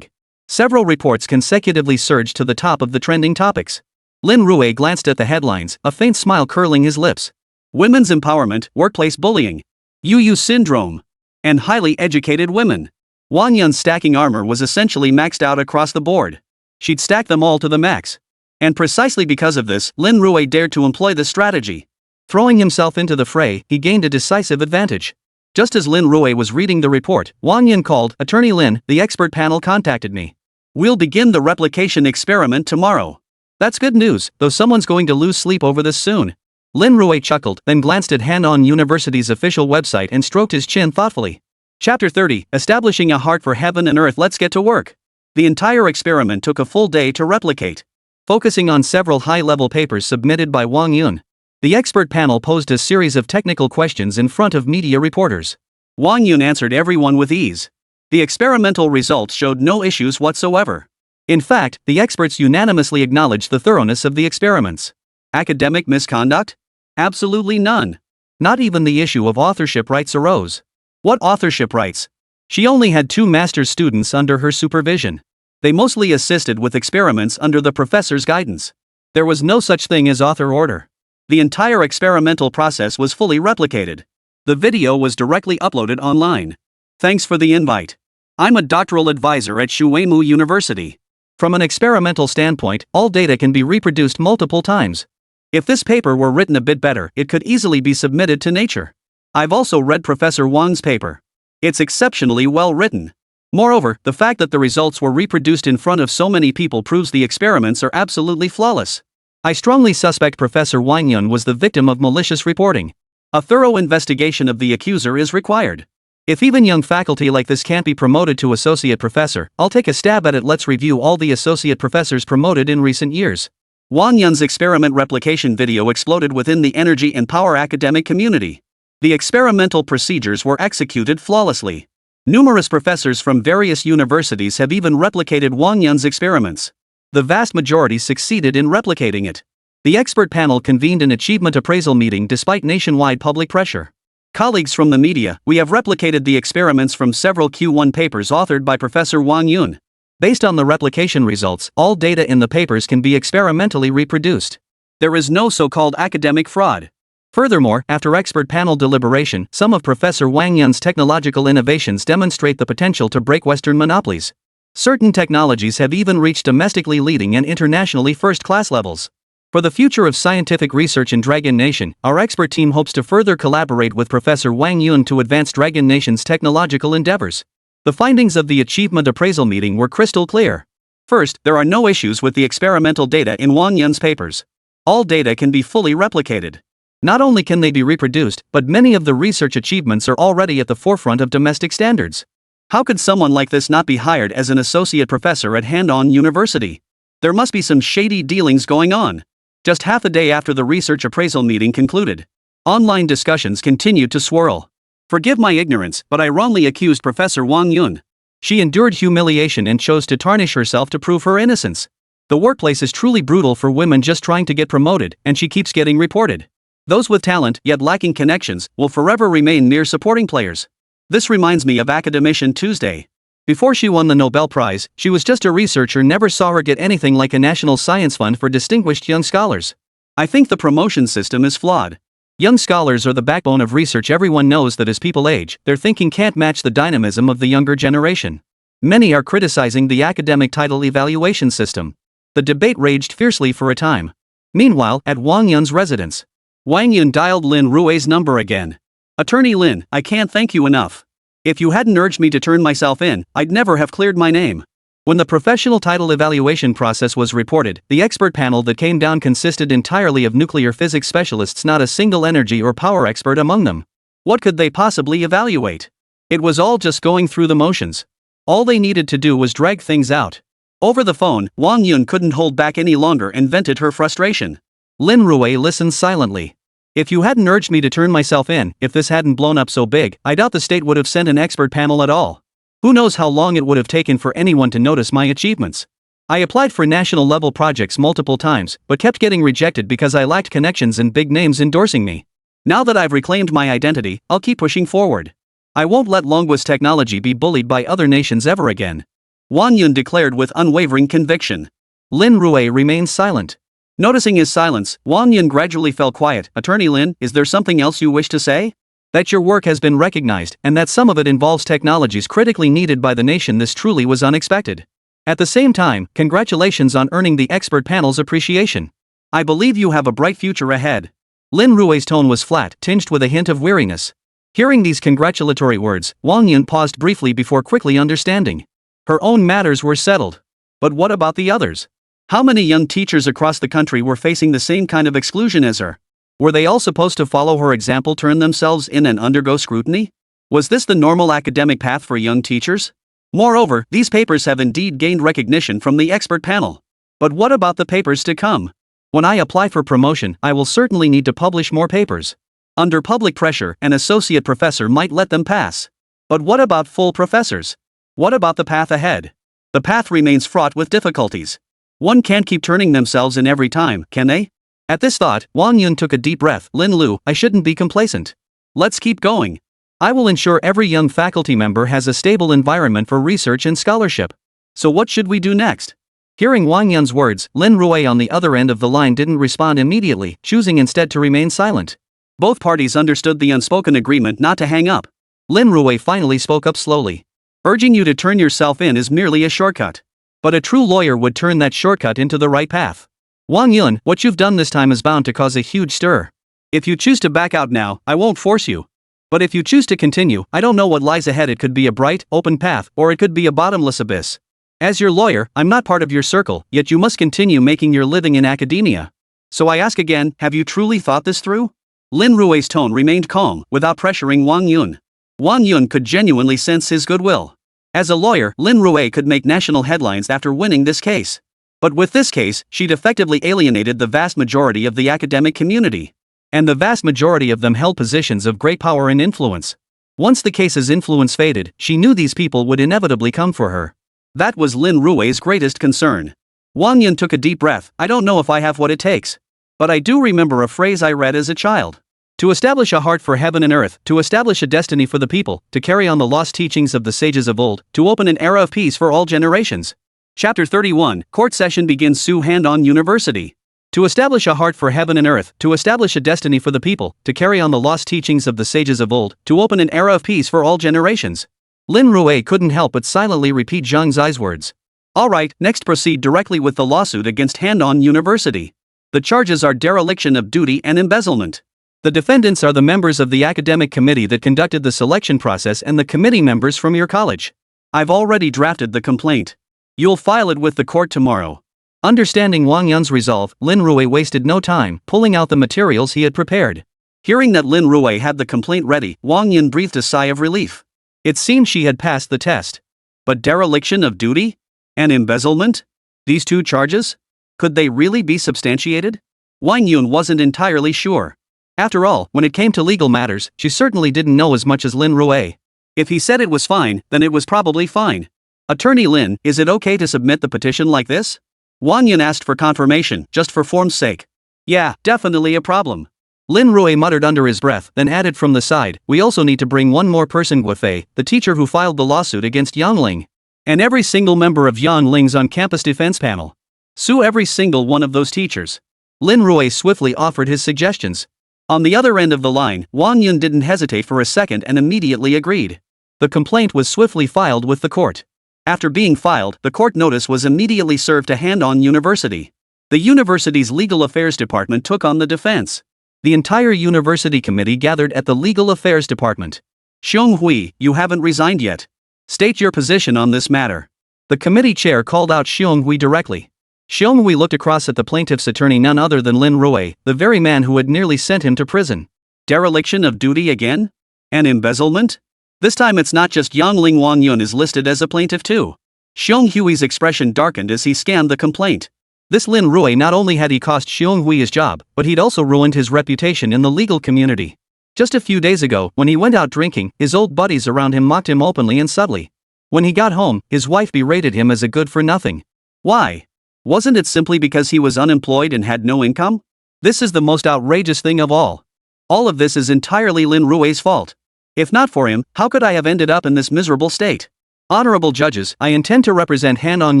Several reports consecutively surged to the top of the trending topics. Lin Rui glanced at the headlines, a faint smile curling his lips. Women's empowerment, workplace bullying, UU syndrome, and highly educated women. Wang Yun's stacking armor was essentially maxed out across the board. She'd stacked them all to the max. And precisely because of this, Lin Rui dared to employ the strategy. Throwing himself into the fray, he gained a decisive advantage. Just as Lin Rui was reading the report, Wang Yun called. "Attorney Lin, the expert panel contacted me. We'll begin the replication experiment tomorrow." That's good news, though someone's going to lose sleep over this soon. Lin Rui chuckled, then glanced at Handong University's official website and stroked his chin thoughtfully. Chapter 30, Establishing a Heart for Heaven and Earth. Let's get to work. The entire experiment took a full day to replicate. Focusing on several high-level papers submitted by Wang Yun, the expert panel posed a series of technical questions in front of media reporters. Wang Yun answered everyone with ease. The experimental results showed no issues whatsoever. In fact, the experts unanimously acknowledged the thoroughness of the experiments. Academic misconduct? Absolutely none. Not even the issue of authorship rights arose. What authorship rights? She only had 2 master's students under her supervision. They mostly assisted with experiments under the professor's guidance. There was no such thing as author order. The entire experimental process was fully replicated. The video was directly uploaded online. Thanks for the invite. I'm a doctoral advisor at Shuemu University. From an experimental standpoint, all data can be reproduced multiple times. If this paper were written a bit better, it could easily be submitted to Nature. I've also read Professor Wang's paper. It's exceptionally well written. Moreover, the fact that the results were reproduced in front of so many people proves the experiments are absolutely flawless. I strongly suspect Professor Wang Yun was the victim of malicious reporting. A thorough investigation of the accuser is required. If even young faculty like this can't be promoted to associate professor, I'll take a stab at it. Let's review all the associate professors promoted in recent years. Wang Yun's experiment replication video exploded within the energy and power academic community. The experimental procedures were executed flawlessly. Numerous professors from various universities have even replicated Wang Yun's experiments. The vast majority succeeded in replicating it. The expert panel convened an achievement appraisal meeting despite nationwide public pressure. Colleagues from the media, we have replicated the experiments from several Q1 papers authored by Professor Wang Yun. Based on the replication results, all data in the papers can be experimentally reproduced. There is no so-called academic fraud. Furthermore, after expert panel deliberation, some of Professor Wang Yun's technological innovations demonstrate the potential to break Western monopolies. Certain technologies have even reached domestically leading and internationally first-class levels. For the future of scientific research in Dragon Nation, our expert team hopes to further collaborate with Professor Wang Yun to advance Dragon Nation's technological endeavors. The findings of the achievement appraisal meeting were crystal clear. First, there are no issues with the experimental data in Wang Yun's papers. All data can be fully replicated. Not only can they be reproduced, but many of the research achievements are already at the forefront of domestic standards. How could someone like this not be hired as an associate professor at Han-On University? There must be some shady dealings going on. Just half a day after the research appraisal meeting concluded, online discussions continued to swirl. Forgive my ignorance, but I wrongly accused Professor Wang Yun. She endured humiliation and chose to tarnish herself to prove her innocence. The workplace is truly brutal for women just trying to get promoted, and she keeps getting reported. Those with talent, yet lacking connections, will forever remain mere supporting players. This reminds me of Academician Tuesday. Before she won the Nobel Prize, she was just a researcher. Never saw her get anything like a National Science Fund for distinguished young scholars. I think the promotion system is flawed. Young scholars are the backbone of research. Everyone knows that as people age, their thinking can't match the dynamism of the younger generation. Many are criticizing the academic title evaluation system. The debate raged fiercely for a time. Meanwhile, at Wang Yun's residence, Wang Yun dialed Lin Rui's number again. Attorney Lin, I can't thank you enough. If you hadn't urged me to turn myself in, I'd never have cleared my name. When the professional title evaluation process was reported, the expert panel that came down consisted entirely of nuclear physics specialists, not a single energy or power expert among them. What could they possibly evaluate? It was all just going through the motions. All they needed to do was drag things out. Over the phone, Wang Yun couldn't hold back any longer and vented her frustration. Lin Rui listened silently. If you hadn't urged me to turn myself in, if this hadn't blown up so big, I doubt the state would have sent an expert panel at all. Who knows how long it would have taken for anyone to notice my achievements. I applied for national-level projects multiple times, but kept getting rejected because I lacked connections and big names endorsing me. Now that I've reclaimed my identity, I'll keep pushing forward. I won't let Longwa's technology be bullied by other nations ever again. Wang Yun declared with unwavering conviction. Lin Rui remained silent. Noticing his silence, Wang Yun gradually fell quiet. Attorney Lin, is there something else you wish to say? That your work has been recognized, and that some of it involves technologies critically needed by the nation. This truly was unexpected. At the same time, congratulations on earning the expert panel's appreciation. I believe you have a bright future ahead. Lin Rui's tone was flat, tinged with a hint of weariness. Hearing these congratulatory words, Wang Yun paused briefly before quickly understanding. Her own matters were settled. But what about the others? How many young teachers across the country were facing the same kind of exclusion as her? Were they all supposed to follow her example, turn themselves in and undergo scrutiny? Was this the normal academic path for young teachers? Moreover, these papers have indeed gained recognition from the expert panel. But what about the papers to come? When I apply for promotion, I will certainly need to publish more papers. Under public pressure, an associate professor might let them pass. But what about full professors? What about the path ahead? The path remains fraught with difficulties. One can't keep turning themselves in every time, can they? At this thought, Wang Yun took a deep breath. Lin Lu, I shouldn't be complacent. Let's keep going. I will ensure every young faculty member has a stable environment for research and scholarship. So what should we do next? Hearing Wang Yun's words, Lin Rui on the other end of the line didn't respond immediately, choosing instead to remain silent. Both parties understood the unspoken agreement not to hang up. Lin Rui finally spoke up slowly. Urging you to turn yourself in is merely a shortcut. But a true lawyer would turn that shortcut into the right path. Wang Yun, what you've done this time is bound to cause a huge stir. If you choose to back out now, I won't force you. But if you choose to continue, I don't know what lies ahead. It could be a bright, open path, or it could be a bottomless abyss. As your lawyer, I'm not part of your circle, yet you must continue making your living in academia. So I ask again, have you truly thought this through? Lin Rui's tone remained calm, without pressuring Wang Yun. Wang Yun could genuinely sense his goodwill. As a lawyer, Lin Rui could make national headlines after winning this case. But with this case, she'd effectively alienated the vast majority of the academic community. And the vast majority of them held positions of great power and influence. Once the case's influence faded, she knew these people would inevitably come for her. That was Lin Rui's greatest concern. Wang Yun took a deep breath. I don't know if I have what it takes. But I do remember a phrase I read as a child. To establish a heart for heaven and earth, to establish a destiny for the people, to carry on the lost teachings of the sages of old, to open an era of peace for all generations. Chapter 31, Court Session Begins. Su Han-on University. To establish a heart for heaven and earth, to establish a destiny for the people, to carry on the lost teachings of the sages of old, to open an era of peace for all generations. Lin Rui couldn't help but silently repeat Zhang Zai's words. Alright, next proceed directly with the lawsuit against Han-on University. The charges are dereliction of duty and embezzlement. The defendants are the members of the academic committee that conducted the selection process and the committee members from your college. I've already drafted the complaint. You'll file it with the court tomorrow. Understanding Wang Yun's resolve, Lin Rui wasted no time, pulling out the materials he had prepared. Hearing that Lin Rui had the complaint ready, Wang Yun breathed a sigh of relief. It seemed she had passed the test. But dereliction of duty? And embezzlement? These two charges? Could they really be substantiated? Wang Yun wasn't entirely sure. After all, when it came to legal matters, she certainly didn't know as much as Lin Rui. If he said it was fine, then it was probably fine. Attorney Lin, is it okay to submit the petition like this? Wang Yun asked for confirmation, just for form's sake. Yeah, definitely a problem. Lin Rui muttered under his breath, then added from the side, we also need to bring one more person, Guofei, the teacher who filed the lawsuit against Yang Ling. And every single member of Yang Ling's on-campus defense panel. Sue every single one of those teachers. Lin Rui swiftly offered his suggestions. On the other end of the line, Wang Yun didn't hesitate for a second and immediately agreed. The complaint was swiftly filed with the court. After being filed, the court notice was immediately served to Han-on University. The university's legal affairs department took on the defense. The entire university committee gathered at the legal affairs department. Xiong Hui, you haven't resigned yet. State your position on this matter. The committee chair called out Xiong Hui directly. Xiong Hui looked across at the plaintiff's attorney, none other than Lin Rui, the very man who had nearly sent him to prison. Dereliction of duty again? And embezzlement? This time it's not just Yang Ling. Wang Yun is listed as a plaintiff too. Xiong Hui's expression darkened as he scanned the complaint. This Lin Rui, not only had he cost Xiong Hui his job, but he'd also ruined his reputation in the legal community. Just a few days ago, when he went out drinking, his old buddies around him mocked him openly and subtly. When he got home, his wife berated him as a good-for-nothing. Why? Wasn't it simply because he was unemployed and had no income? This is the most outrageous thing of all. All of this is entirely Lin Rui's fault. If not for him, how could I have ended up in this miserable state? Honorable judges, I intend to represent Han-on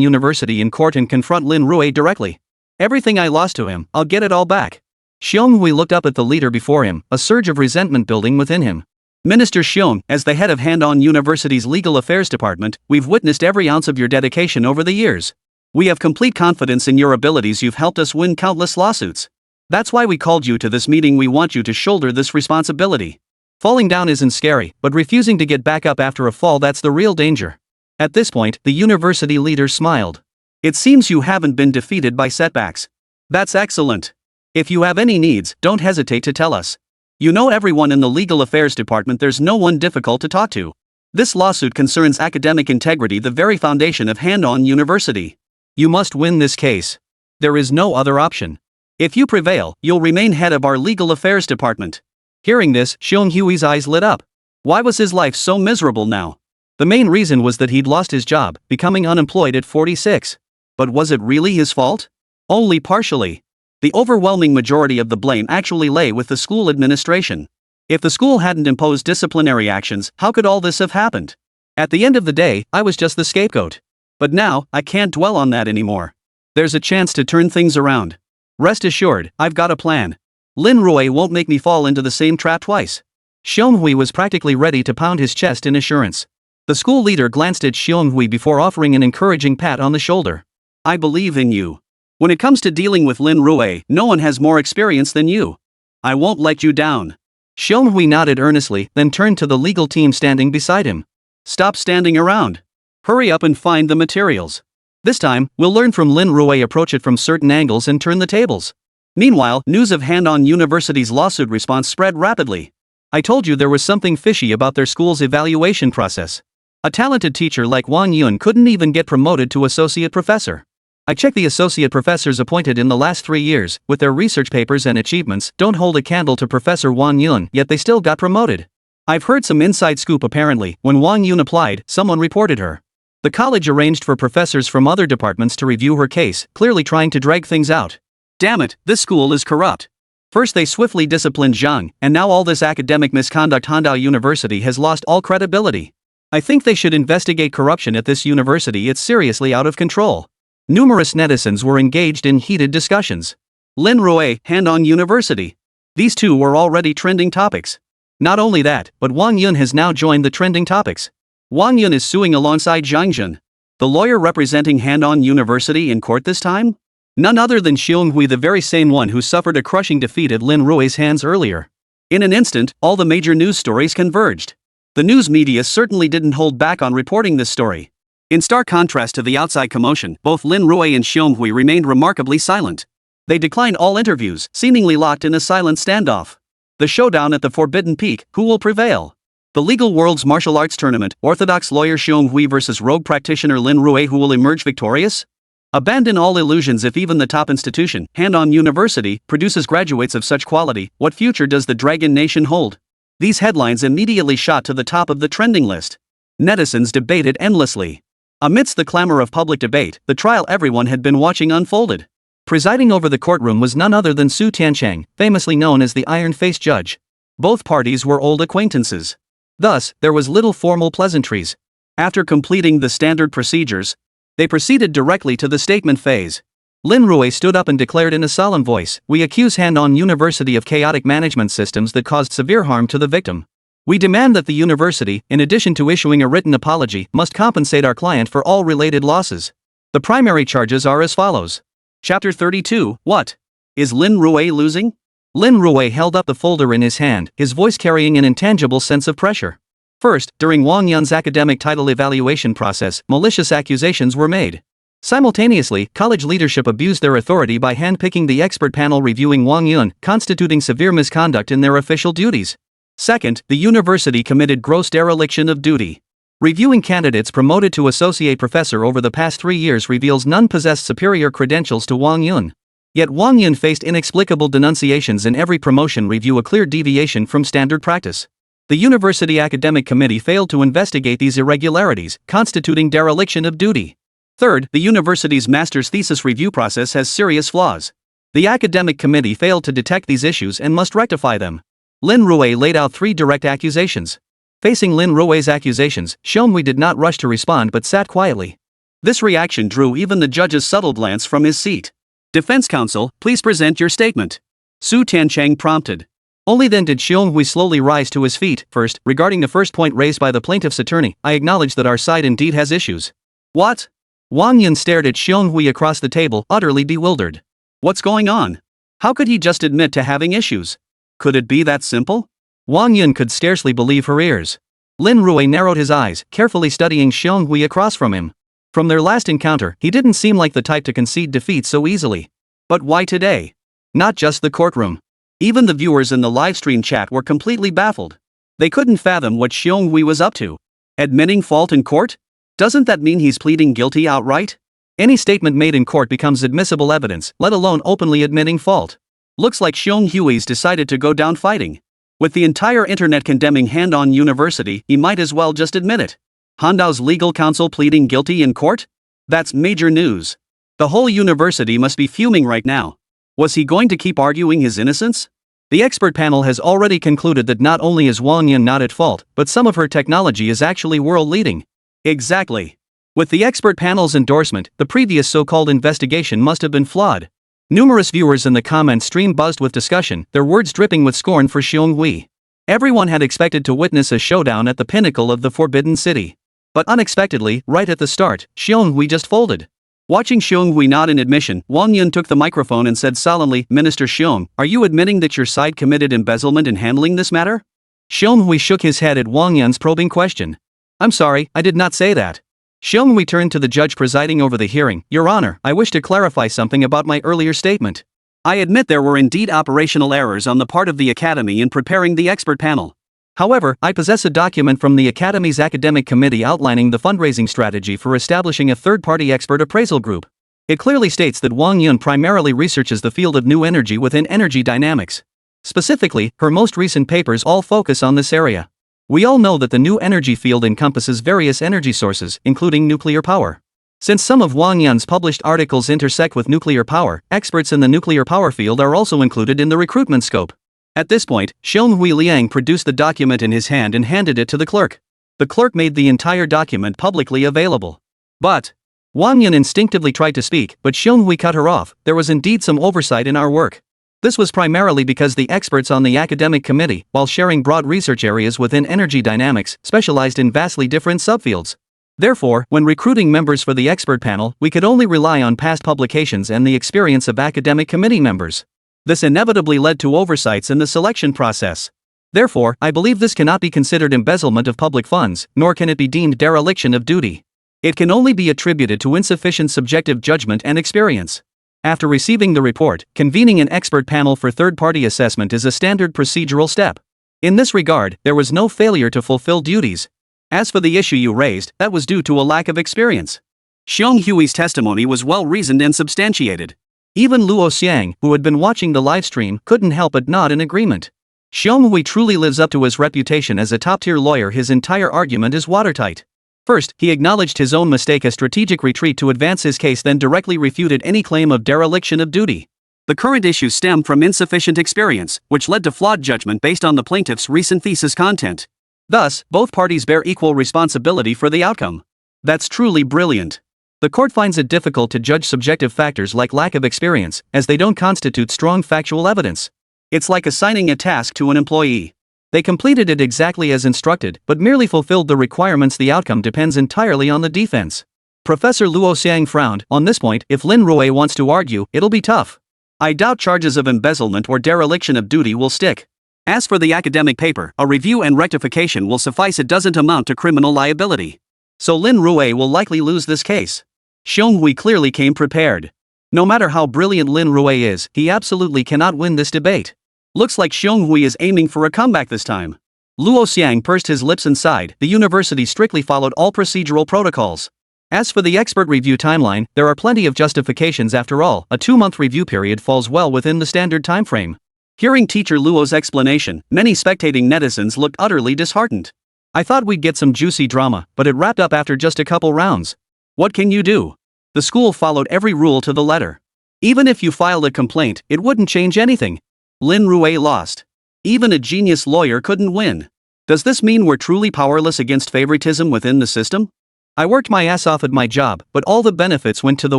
University in court and confront Lin Rui directly. Everything I lost to him, I'll get it all back. Xiong Hui looked up at the leader before him, a surge of resentment building within him. Minister Xiong, as the head of Han-on University's legal affairs department, we've witnessed every ounce of your dedication over the years. We have complete confidence in your abilities. You've helped us win countless lawsuits. That's why we called you to this meeting. We want you to shoulder this responsibility. Falling down isn't scary, but refusing to get back up after a fall, that's the real danger. At this point, the university leader smiled. It seems you haven't been defeated by setbacks. That's excellent. If you have any needs, don't hesitate to tell us. You know everyone in the legal affairs department. There's no one difficult to talk to. This lawsuit concerns academic integrity, the very foundation of Han-on University. You must win this case. There is no other option. If you prevail, you'll remain head of our legal affairs department. Hearing this, Xiong Hui's eyes lit up. Why was his life so miserable now? The main reason was that he'd lost his job, becoming unemployed at 46. But was it really his fault? Only partially. The overwhelming majority of the blame actually lay with the school administration. If the school hadn't imposed disciplinary actions, how could all this have happened? At the end of the day, I was just the scapegoat. But now, I can't dwell on that anymore. there's a chance to turn things around. Rest assured, I've got a plan. Lin Rui won't make me fall into the same trap twice. Xionghui was practically ready to pound his chest in assurance. The school leader glanced at Xionghui before offering an encouraging pat on the shoulder. I believe in you. When it comes to dealing with Lin Rui, no one has more experience than you. I won't let you down. Xionghui nodded earnestly, then turned to the legal team standing beside him. Stop standing around. Hurry up and find the materials. This time, we'll learn from Lin Rui, approach it from certain angles and turn the tables. Meanwhile, news of Han-On University's lawsuit response spread rapidly. I told you there was something fishy about their school's evaluation process. A talented teacher like Wang Yun couldn't even get promoted to associate professor. I checked the associate professors appointed in the last 3 years, with their research papers and achievements, don't hold a candle to Professor Wang Yun, yet they still got promoted. I've heard some inside scoop. Apparently, when Wang Yun applied, someone reported her. The college arranged for professors from other departments to review her case, clearly trying to drag things out. Damn it, this school is corrupt. First they swiftly disciplined Zhang, and now all this academic misconduct. Handao University has lost all credibility. I think they should investigate corruption at this university. It's seriously out of control. Numerous netizens were engaged in heated discussions. Lin Rui, Han-On University. These two were already trending topics. Not only that, but Wang Yun has now joined the trending topics. Wang Yun is suing alongside Zhang Jun, the lawyer representing Han-On University, in court this time? None other than Xionghui, the very same one who suffered a crushing defeat at Lin Rui's hands earlier. In an instant, all the major news stories converged. The news media certainly didn't hold back on reporting this story. In stark contrast to the outside commotion, both Lin Rui and Xionghui remained remarkably silent. They declined all interviews, seemingly locked in a silent standoff. The showdown at the Forbidden Peak, who will prevail? The legal world's martial arts tournament, orthodox lawyer Xionghui versus rogue practitioner Lin Rui, who will emerge victorious? Abandon all illusions. If even the top institution, Han-On University, produces graduates of such quality, what future does the Dragon Nation hold? These headlines immediately shot to the top of the trending list. Netizens debated endlessly. Amidst the clamor of public debate, the trial everyone had been watching unfolded. Presiding over the courtroom was none other than Su Tiancheng, famously known as the Iron-Faced Judge. Both parties were old acquaintances. Thus, there was little formal pleasantries. After completing the standard procedures, they proceeded directly to the statement phase. Lin Rui stood up and declared in a solemn voice, "We accuse Han-On University of chaotic management systems that caused severe harm to the victim. We demand that the university, in addition to issuing a written apology, must compensate our client for all related losses." The primary charges are as follows. Chapter 32, What? Is Lin Rui losing? Lin Rui held up the folder in his hand, his voice carrying an intangible sense of pressure. First, during Wang Yun's academic title evaluation process, malicious accusations were made. Simultaneously, college leadership abused their authority by handpicking the expert panel reviewing Wang Yun, constituting severe misconduct in their official duties. Second, the university committed gross dereliction of duty. Reviewing candidates promoted to associate professor over the past 3 years reveals none possessed superior credentials to Wang Yun. Yet Wang Yun faced inexplicable denunciations in every promotion review, a clear deviation from standard practice. The university academic committee failed to investigate these irregularities, constituting dereliction of duty. Third, the university's master's thesis review process has serious flaws. The academic committee failed to detect these issues and must rectify them. Lin Rui laid out 3 direct accusations. Facing Lin Rui's accusations, Xionghui did not rush to respond but sat quietly. This reaction drew even the judge's subtle glance from his seat. Defense counsel, please present your statement. Su Tiancheng prompted. Only then did Xionghui slowly rise to his feet. First, regarding the first point raised by the plaintiff's attorney, I acknowledge that our side indeed has issues. What? Wang Yun stared at Xionghui across the table, utterly bewildered. What's going on? How could he just admit to having issues? Could it be that simple? Wang Yun could scarcely believe her ears. Lin Rui narrowed his eyes, carefully studying Xionghui across from him. From their last encounter, he didn't seem like the type to concede defeat so easily. But why today? Not just the courtroom. Even the viewers in the livestream chat were completely baffled. They couldn't fathom what Xionghui was up to. Admitting fault in court? Doesn't that mean he's pleading guilty outright? Any statement made in court becomes admissible evidence, let alone openly admitting fault. Looks like Xionghui's decided to go down fighting. With the entire internet condemning Han-On University, he might as well just admit it. Handao's legal counsel pleading guilty in court? That's major news. The whole university must be fuming right now. Was he going to keep arguing his innocence? The expert panel has already concluded that not only is Wang Yun not at fault, but some of her technology is actually world-leading. Exactly. With the expert panel's endorsement, the previous so-called investigation must have been flawed. Numerous viewers in the comment stream buzzed with discussion, their words dripping with scorn for Xiong Hui. Everyone had expected to witness a showdown at the pinnacle of the Forbidden City. But unexpectedly, right at the start, Xiong Hui just folded. Watching Xiong Hui nod in admission, Wang Yun took the microphone and said solemnly, "Minister Xiong, are you admitting that your side committed embezzlement in handling this matter?" Xiong Hui shook his head at Wang Yun's probing question. "I'm sorry, I did not say that." Xiong Hui turned to the judge presiding over the hearing. "Your Honor, I wish to clarify something about my earlier statement. I admit there were indeed operational errors on the part of the Academy in preparing the expert panel. However, I possess a document from the Academy's academic committee outlining the fundraising strategy for establishing a third-party expert appraisal group. It clearly states that Wang Yun primarily researches the field of new energy within energy dynamics. Specifically, her most recent papers all focus on this area. We all know that the new energy field encompasses various energy sources, including nuclear power. Since some of Wang Yun's published articles intersect with nuclear power, experts in the nuclear power field are also included in the recruitment scope." At this point, Xiong Hui Liang produced the document in his hand and handed it to the clerk. The clerk made the entire document publicly available. But Wang Yun instinctively tried to speak, but Xiong Hui cut her off. "There was indeed some oversight in our work. This was primarily because the experts on the academic committee, while sharing broad research areas within energy dynamics, specialized in vastly different subfields. Therefore, when recruiting members for the expert panel, we could only rely on past publications and the experience of academic committee members. This inevitably led to oversights in the selection process. Therefore, I believe this cannot be considered embezzlement of public funds, nor can it be deemed dereliction of duty. It can only be attributed to insufficient subjective judgment and experience." After receiving the report, convening an expert panel for third-party assessment is a standard procedural step. In this regard, there was no failure to fulfill duties. As for the issue you raised, that was due to a lack of experience. Xiong Hui's testimony was well-reasoned and substantiated. Even Luo Xiang, who had been watching the livestream, couldn't help but nod in agreement. Xiong Hui truly lives up to his reputation as a top-tier lawyer. His entire argument is watertight. First, he acknowledged his own mistake, a strategic retreat to advance his case, then directly refuted any claim of dereliction of duty. The current issues stem from insufficient experience, which led to flawed judgment based on the plaintiff's recent thesis content. Thus, both parties bear equal responsibility for the outcome. That's truly brilliant. The court finds it difficult to judge subjective factors like lack of experience, as they don't constitute strong factual evidence. It's like assigning a task to an employee. They completed it exactly as instructed, but merely fulfilled the requirements. The outcome depends entirely on the defense. Professor Luo Xiang frowned. On this point, if Lin Rui wants to argue, it'll be tough. I doubt charges of embezzlement or dereliction of duty will stick. As for the academic paper, a review and rectification will suffice. It doesn't amount to criminal liability. So Lin Rui will likely lose this case. Xiong Hui clearly came prepared. No matter how brilliant Lin Rui is, he absolutely cannot win this debate. Looks like Xiong Hui is aiming for a comeback this time. Luo Xiang pursed his lips and sighed. The university strictly followed all procedural protocols. As for the expert review timeline, there are plenty of justifications. After all, a 2-month review period falls well within the standard timeframe. Hearing teacher Luo's explanation, many spectating netizens looked utterly disheartened. I thought we'd get some juicy drama, but it wrapped up after just a couple rounds. What can you do? The school followed every rule to the letter. Even if you filed a complaint, it wouldn't change anything. Lin Rui lost. Even a genius lawyer couldn't win. Does this mean we're truly powerless against favoritism within the system? I worked my ass off at my job, but all the benefits went to the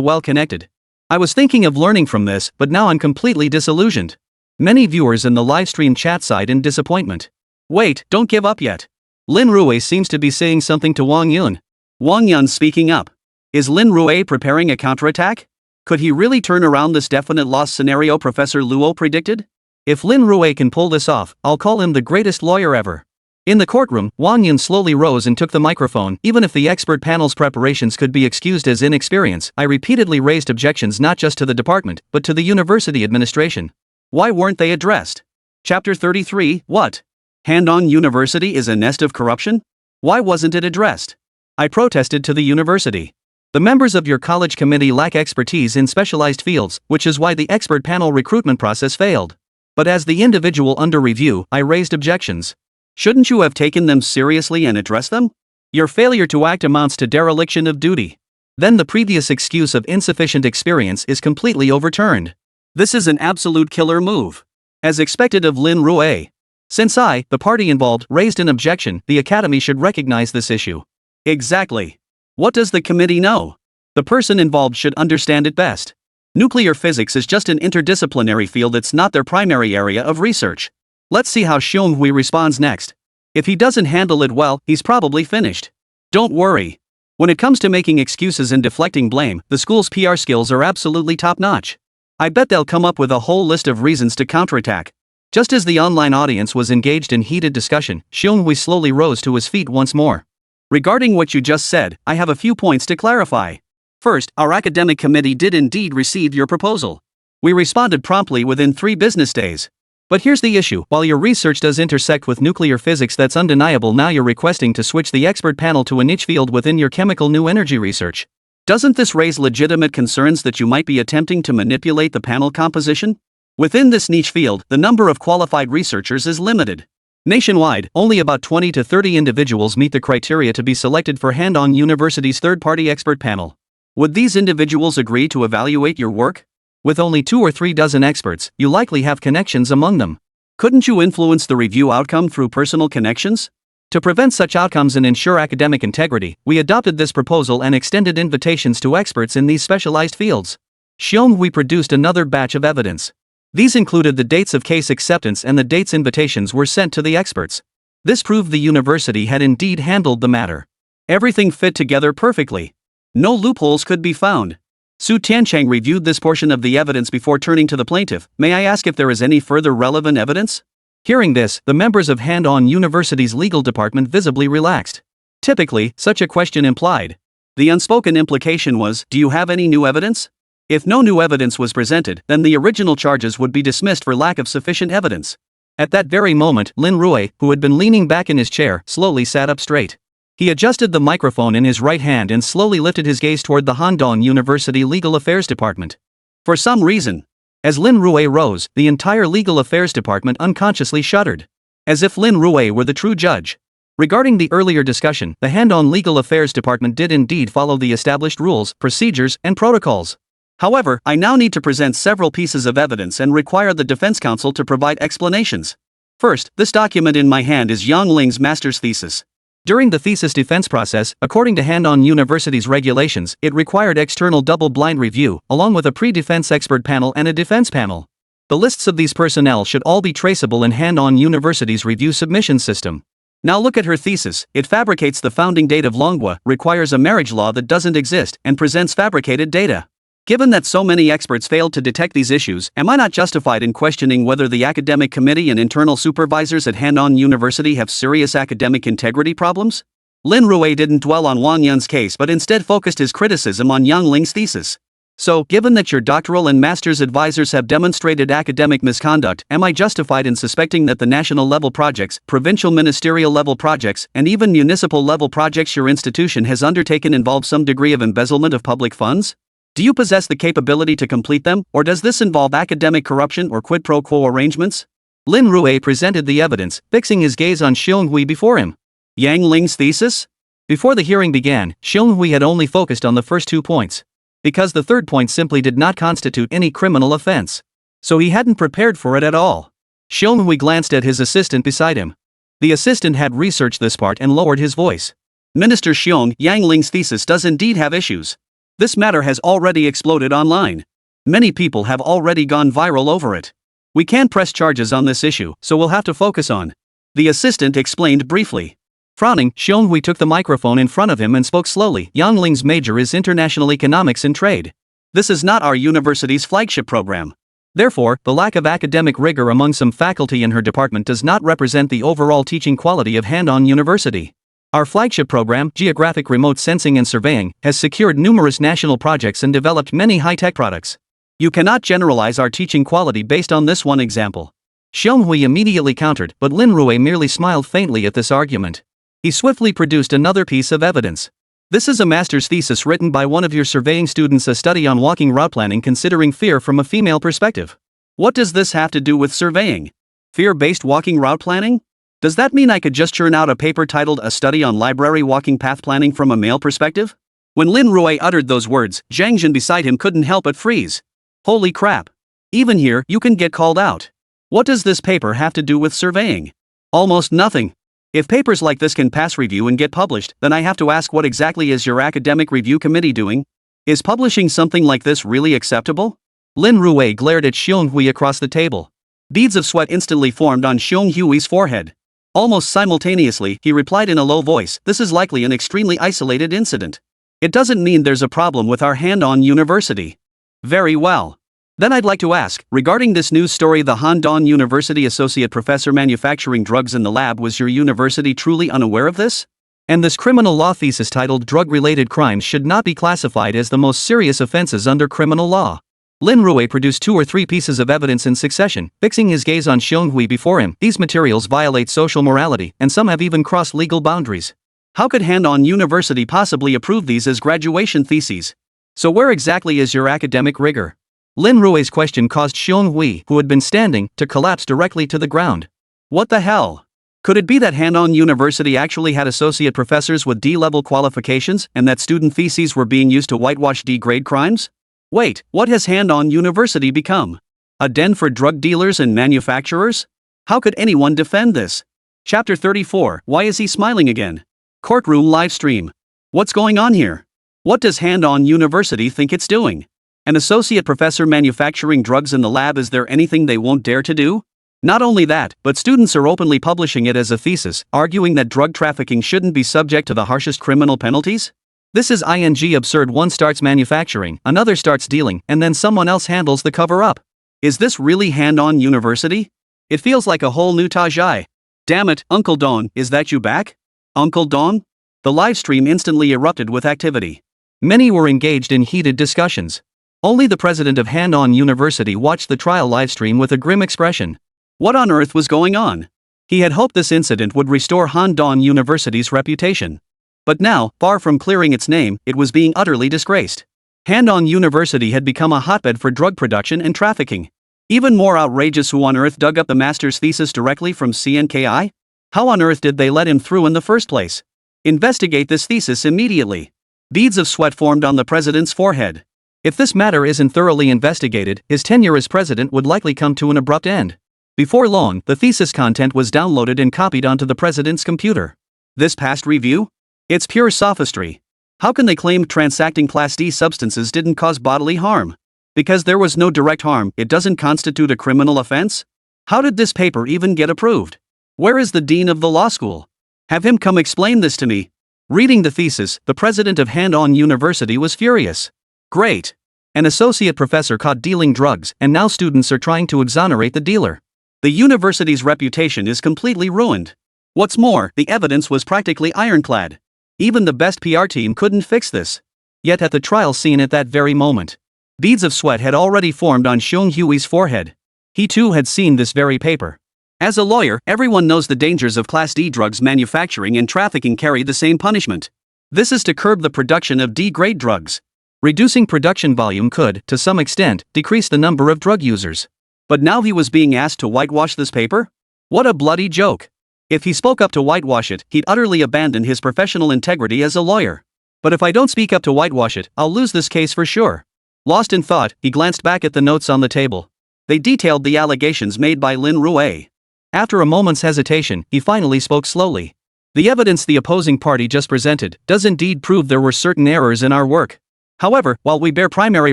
well-connected. I was thinking of learning from this, but now I'm completely disillusioned. Many viewers in the livestream chat sighed in disappointment. Wait, don't give up yet. Lin Rui seems to be saying something to Wang Yun. Wang Yun speaking up. Is Lin Rui preparing a counterattack? Could he really turn around this definite loss scenario Professor Luo predicted? If Lin Rui can pull this off, I'll call him the greatest lawyer ever. In the courtroom, Wang Yun slowly rose and took the microphone. Even if the expert panel's preparations could be excused as inexperience, I repeatedly raised objections not just to the department, but to the university administration. Why weren't they addressed? Chapter 33, what? Hand-on University is a nest of corruption? Why wasn't it addressed? I protested to the university. The members of your college committee lack expertise in specialized fields, which is why the expert panel recruitment process failed. But as the individual under review, I raised objections. Shouldn't you have taken them seriously and addressed them? Your failure to act amounts to dereliction of duty. Then the previous excuse of insufficient experience is completely overturned. This is an absolute killer move. As expected of Lin Rui. Since I, the party involved, raised an objection, the academy should recognize this issue. Exactly. What does the committee know? The person involved should understand it best. Nuclear physics is just an interdisciplinary field, it's not their primary area of research. Let's see how Xiong Hui responds next. If he doesn't handle it well, he's probably finished. Don't worry. When it comes to making excuses and deflecting blame, the school's PR skills are absolutely top-notch. I bet they'll come up with a whole list of reasons to counterattack. Just as the online audience was engaged in heated discussion, Xiong Hui slowly rose to his feet once more. Regarding what you just said, I have a few points to clarify. First, our academic committee did indeed receive your proposal. We responded promptly within 3 business days. But here's the issue, while your research does intersect with nuclear physics, that's undeniable, now you're requesting to switch the expert panel to a niche field within your chemical new energy research. Doesn't this raise legitimate concerns that you might be attempting to manipulate the panel composition? Within this niche field, the number of qualified researchers is limited. Nationwide, only about 20 to 30 individuals meet the criteria to be selected for Handong University's third-party expert panel. Would these individuals agree to evaluate your work? With only 2 or 3 dozen experts, you likely have connections among them. Couldn't you influence the review outcome through personal connections? To prevent such outcomes and ensure academic integrity, we adopted this proposal and extended invitations to experts in these specialized fields. Xiong Hui produced another batch of evidence. These included the dates of case acceptance and the dates invitations were sent to the experts. This proved the university had indeed handled the matter. Everything fit together perfectly. No loopholes could be found. Su Tianchang reviewed this portion of the evidence before turning to the plaintiff. May I ask if there is any further relevant evidence? Hearing this, the members of Handong University's legal department visibly relaxed. Typically, such a question implied. The unspoken implication was, do you have any new evidence? If no new evidence was presented, then the original charges would be dismissed for lack of sufficient evidence. At that very moment, Lin Rui, who had been leaning back in his chair, slowly sat up straight. He adjusted the microphone in his right hand and slowly lifted his gaze toward the Handong University Legal Affairs Department. For some reason, as Lin Rui rose, the entire Legal Affairs Department unconsciously shuddered. As if Lin Rui were the true judge. Regarding the earlier discussion, the Handong Legal Affairs Department did indeed follow the established rules, procedures, and protocols. However, I now need to present several pieces of evidence and require the defense counsel to provide explanations. First, this document in my hand is Yang Ling's master's thesis. During the thesis defense process, according to Handong University's regulations, it required external double-blind review, along with a pre-defense expert panel and a defense panel. The lists of these personnel should all be traceable in Handong University's review submission system. Now look at her thesis. It fabricates the founding date of Longhua, requires a marriage law that doesn't exist, and presents fabricated data. Given that so many experts failed to detect these issues, am I not justified in questioning whether the academic committee and internal supervisors at Handong University have serious academic integrity problems? Lin Rui didn't dwell on Wang Yun's case but instead focused his criticism on Yang Ling's thesis. So, given that your doctoral and master's advisors have demonstrated academic misconduct, am I justified in suspecting that the national-level projects, provincial ministerial-level projects, and even municipal-level projects your institution has undertaken involve some degree of embezzlement of public funds? Do you possess the capability to complete them, or does this involve academic corruption or quid pro quo arrangements? Lin Rui presented the evidence, fixing his gaze on Xiong Hui before him. Yang Ling's thesis? Before the hearing began, Xiong Hui had only focused on the first 2 points. Because the third point simply did not constitute any criminal offense. So he hadn't prepared for it at all. Xiong Hui glanced at his assistant beside him. The assistant had researched this part and lowered his voice. Minister Xiong, Yang Ling's thesis does indeed have issues. This matter has already exploded online. Many people have already gone viral over it. We can't press charges on this issue, so we'll have to focus on. The assistant explained briefly. Frowning, Xiong Hui took the microphone in front of him and spoke slowly. Yang Ling's major is international economics and trade. This is not our university's flagship program. Therefore, the lack of academic rigor among some faculty in her department does not represent the overall teaching quality of Handong University. Our flagship program, Geographic Remote Sensing and Surveying, has secured numerous national projects and developed many high-tech products. You cannot generalize our teaching quality based on this one example. Xiong Hui immediately countered, but Lin Rui merely smiled faintly at this argument. He swiftly produced another piece of evidence. This is a master's thesis written by one of your surveying students, a study on walking route planning considering fear from a female perspective. What does this have to do with surveying? Fear-based walking route planning? Does that mean I could just churn out a paper titled A Study on Library Walking Path Planning from a Male Perspective? When Lin Rui uttered those words, Zhang Jin beside him couldn't help but freeze. Holy crap. Even here, you can get called out. What does this paper have to do with surveying? Almost nothing. If papers like this can pass review and get published, then I have to ask, what exactly is your academic review committee doing? Is publishing something like this really acceptable? Lin Rui glared at Xionghui across the table. Beads of sweat instantly formed on Xionghui's forehead. Almost simultaneously, he replied in a low voice, "This is likely an extremely isolated incident. It doesn't mean there's a problem with our Handong University." Very well. Then I'd like to ask, regarding this news story, the Handong University associate professor manufacturing drugs in the lab, was your university truly unaware of this? And this criminal law thesis titled "Drug-Related Crimes Should Not Be Classified as the Most Serious Offenses Under Criminal Law." Lin Rui produced 2 or 3 pieces of evidence in succession, fixing his gaze on Xionghui before him. These materials violate social morality, and some have even crossed legal boundaries. How could Handong University possibly approve these as graduation theses? So where exactly is your academic rigor? Lin Rui's question caused Xionghui, who had been standing, to collapse directly to the ground. What the hell? Could it be that Handong University actually had associate professors with D-level qualifications, and that student theses were being used to whitewash D-grade crimes? Wait, what has Handong University become? A den for drug dealers and manufacturers? How could anyone defend this? Chapter 34, Why is he smiling again? Courtroom livestream. What's going on here? What does Handong University think it's doing? An associate professor manufacturing drugs in the lab, is there anything they won't dare to do? Not only that, but students are openly publishing it as a thesis, arguing that drug trafficking shouldn't be subject to the harshest criminal penalties? This is absurd. One starts manufacturing, another starts dealing, and then someone else handles the cover-up. Is this really Handong University? It feels like a whole new Tajai. Damn it, Uncle Don, is that you back? Uncle Don? The livestream instantly erupted with activity. Many were engaged in heated discussions. Only the president of Handong University watched the trial livestream with a grim expression. What on earth was going on? He had hoped this incident would restore Handong University's reputation. But now, far from clearing its name, it was being utterly disgraced. Handong University had become a hotbed for drug production and trafficking. Even more outrageous, who on earth dug up the master's thesis directly from CNKI? How on earth did they let him through in the first place? Investigate this thesis immediately. Beads of sweat formed on the president's forehead. If this matter isn't thoroughly investigated, his tenure as president would likely come to an abrupt end. Before long, the thesis content was downloaded and copied onto the president's computer. This passed review? It's pure sophistry. How can they claim transacting Class D substances didn't cause bodily harm? Because there was no direct harm, it doesn't constitute a criminal offense? How did this paper even get approved? Where is the dean of the law school? Have him come explain this to me. Reading the thesis, the president of Handong University was furious. Great. An associate professor caught dealing drugs, and now students are trying to exonerate the dealer. The university's reputation is completely ruined. What's more, the evidence was practically ironclad. Even the best PR team couldn't fix this. Yet at the trial scene at that very moment, beads of sweat had already formed on Xionghui's forehead. He too had seen this very paper. As a lawyer, everyone knows the dangers of Class D drugs manufacturing and trafficking carry the same punishment. This is to curb the production of D-grade drugs. Reducing production volume could, to some extent, decrease the number of drug users. But now he was being asked to whitewash this paper? What a bloody joke. If he spoke up to whitewash it, he'd utterly abandon his professional integrity as a lawyer. But if I don't speak up to whitewash it, I'll lose this case for sure. Lost in thought, he glanced back at the notes on the table. They detailed the allegations made by Lin Rui. After a moment's hesitation, he finally spoke slowly. The evidence the opposing party just presented does indeed prove there were certain errors in our work. However, while we bear primary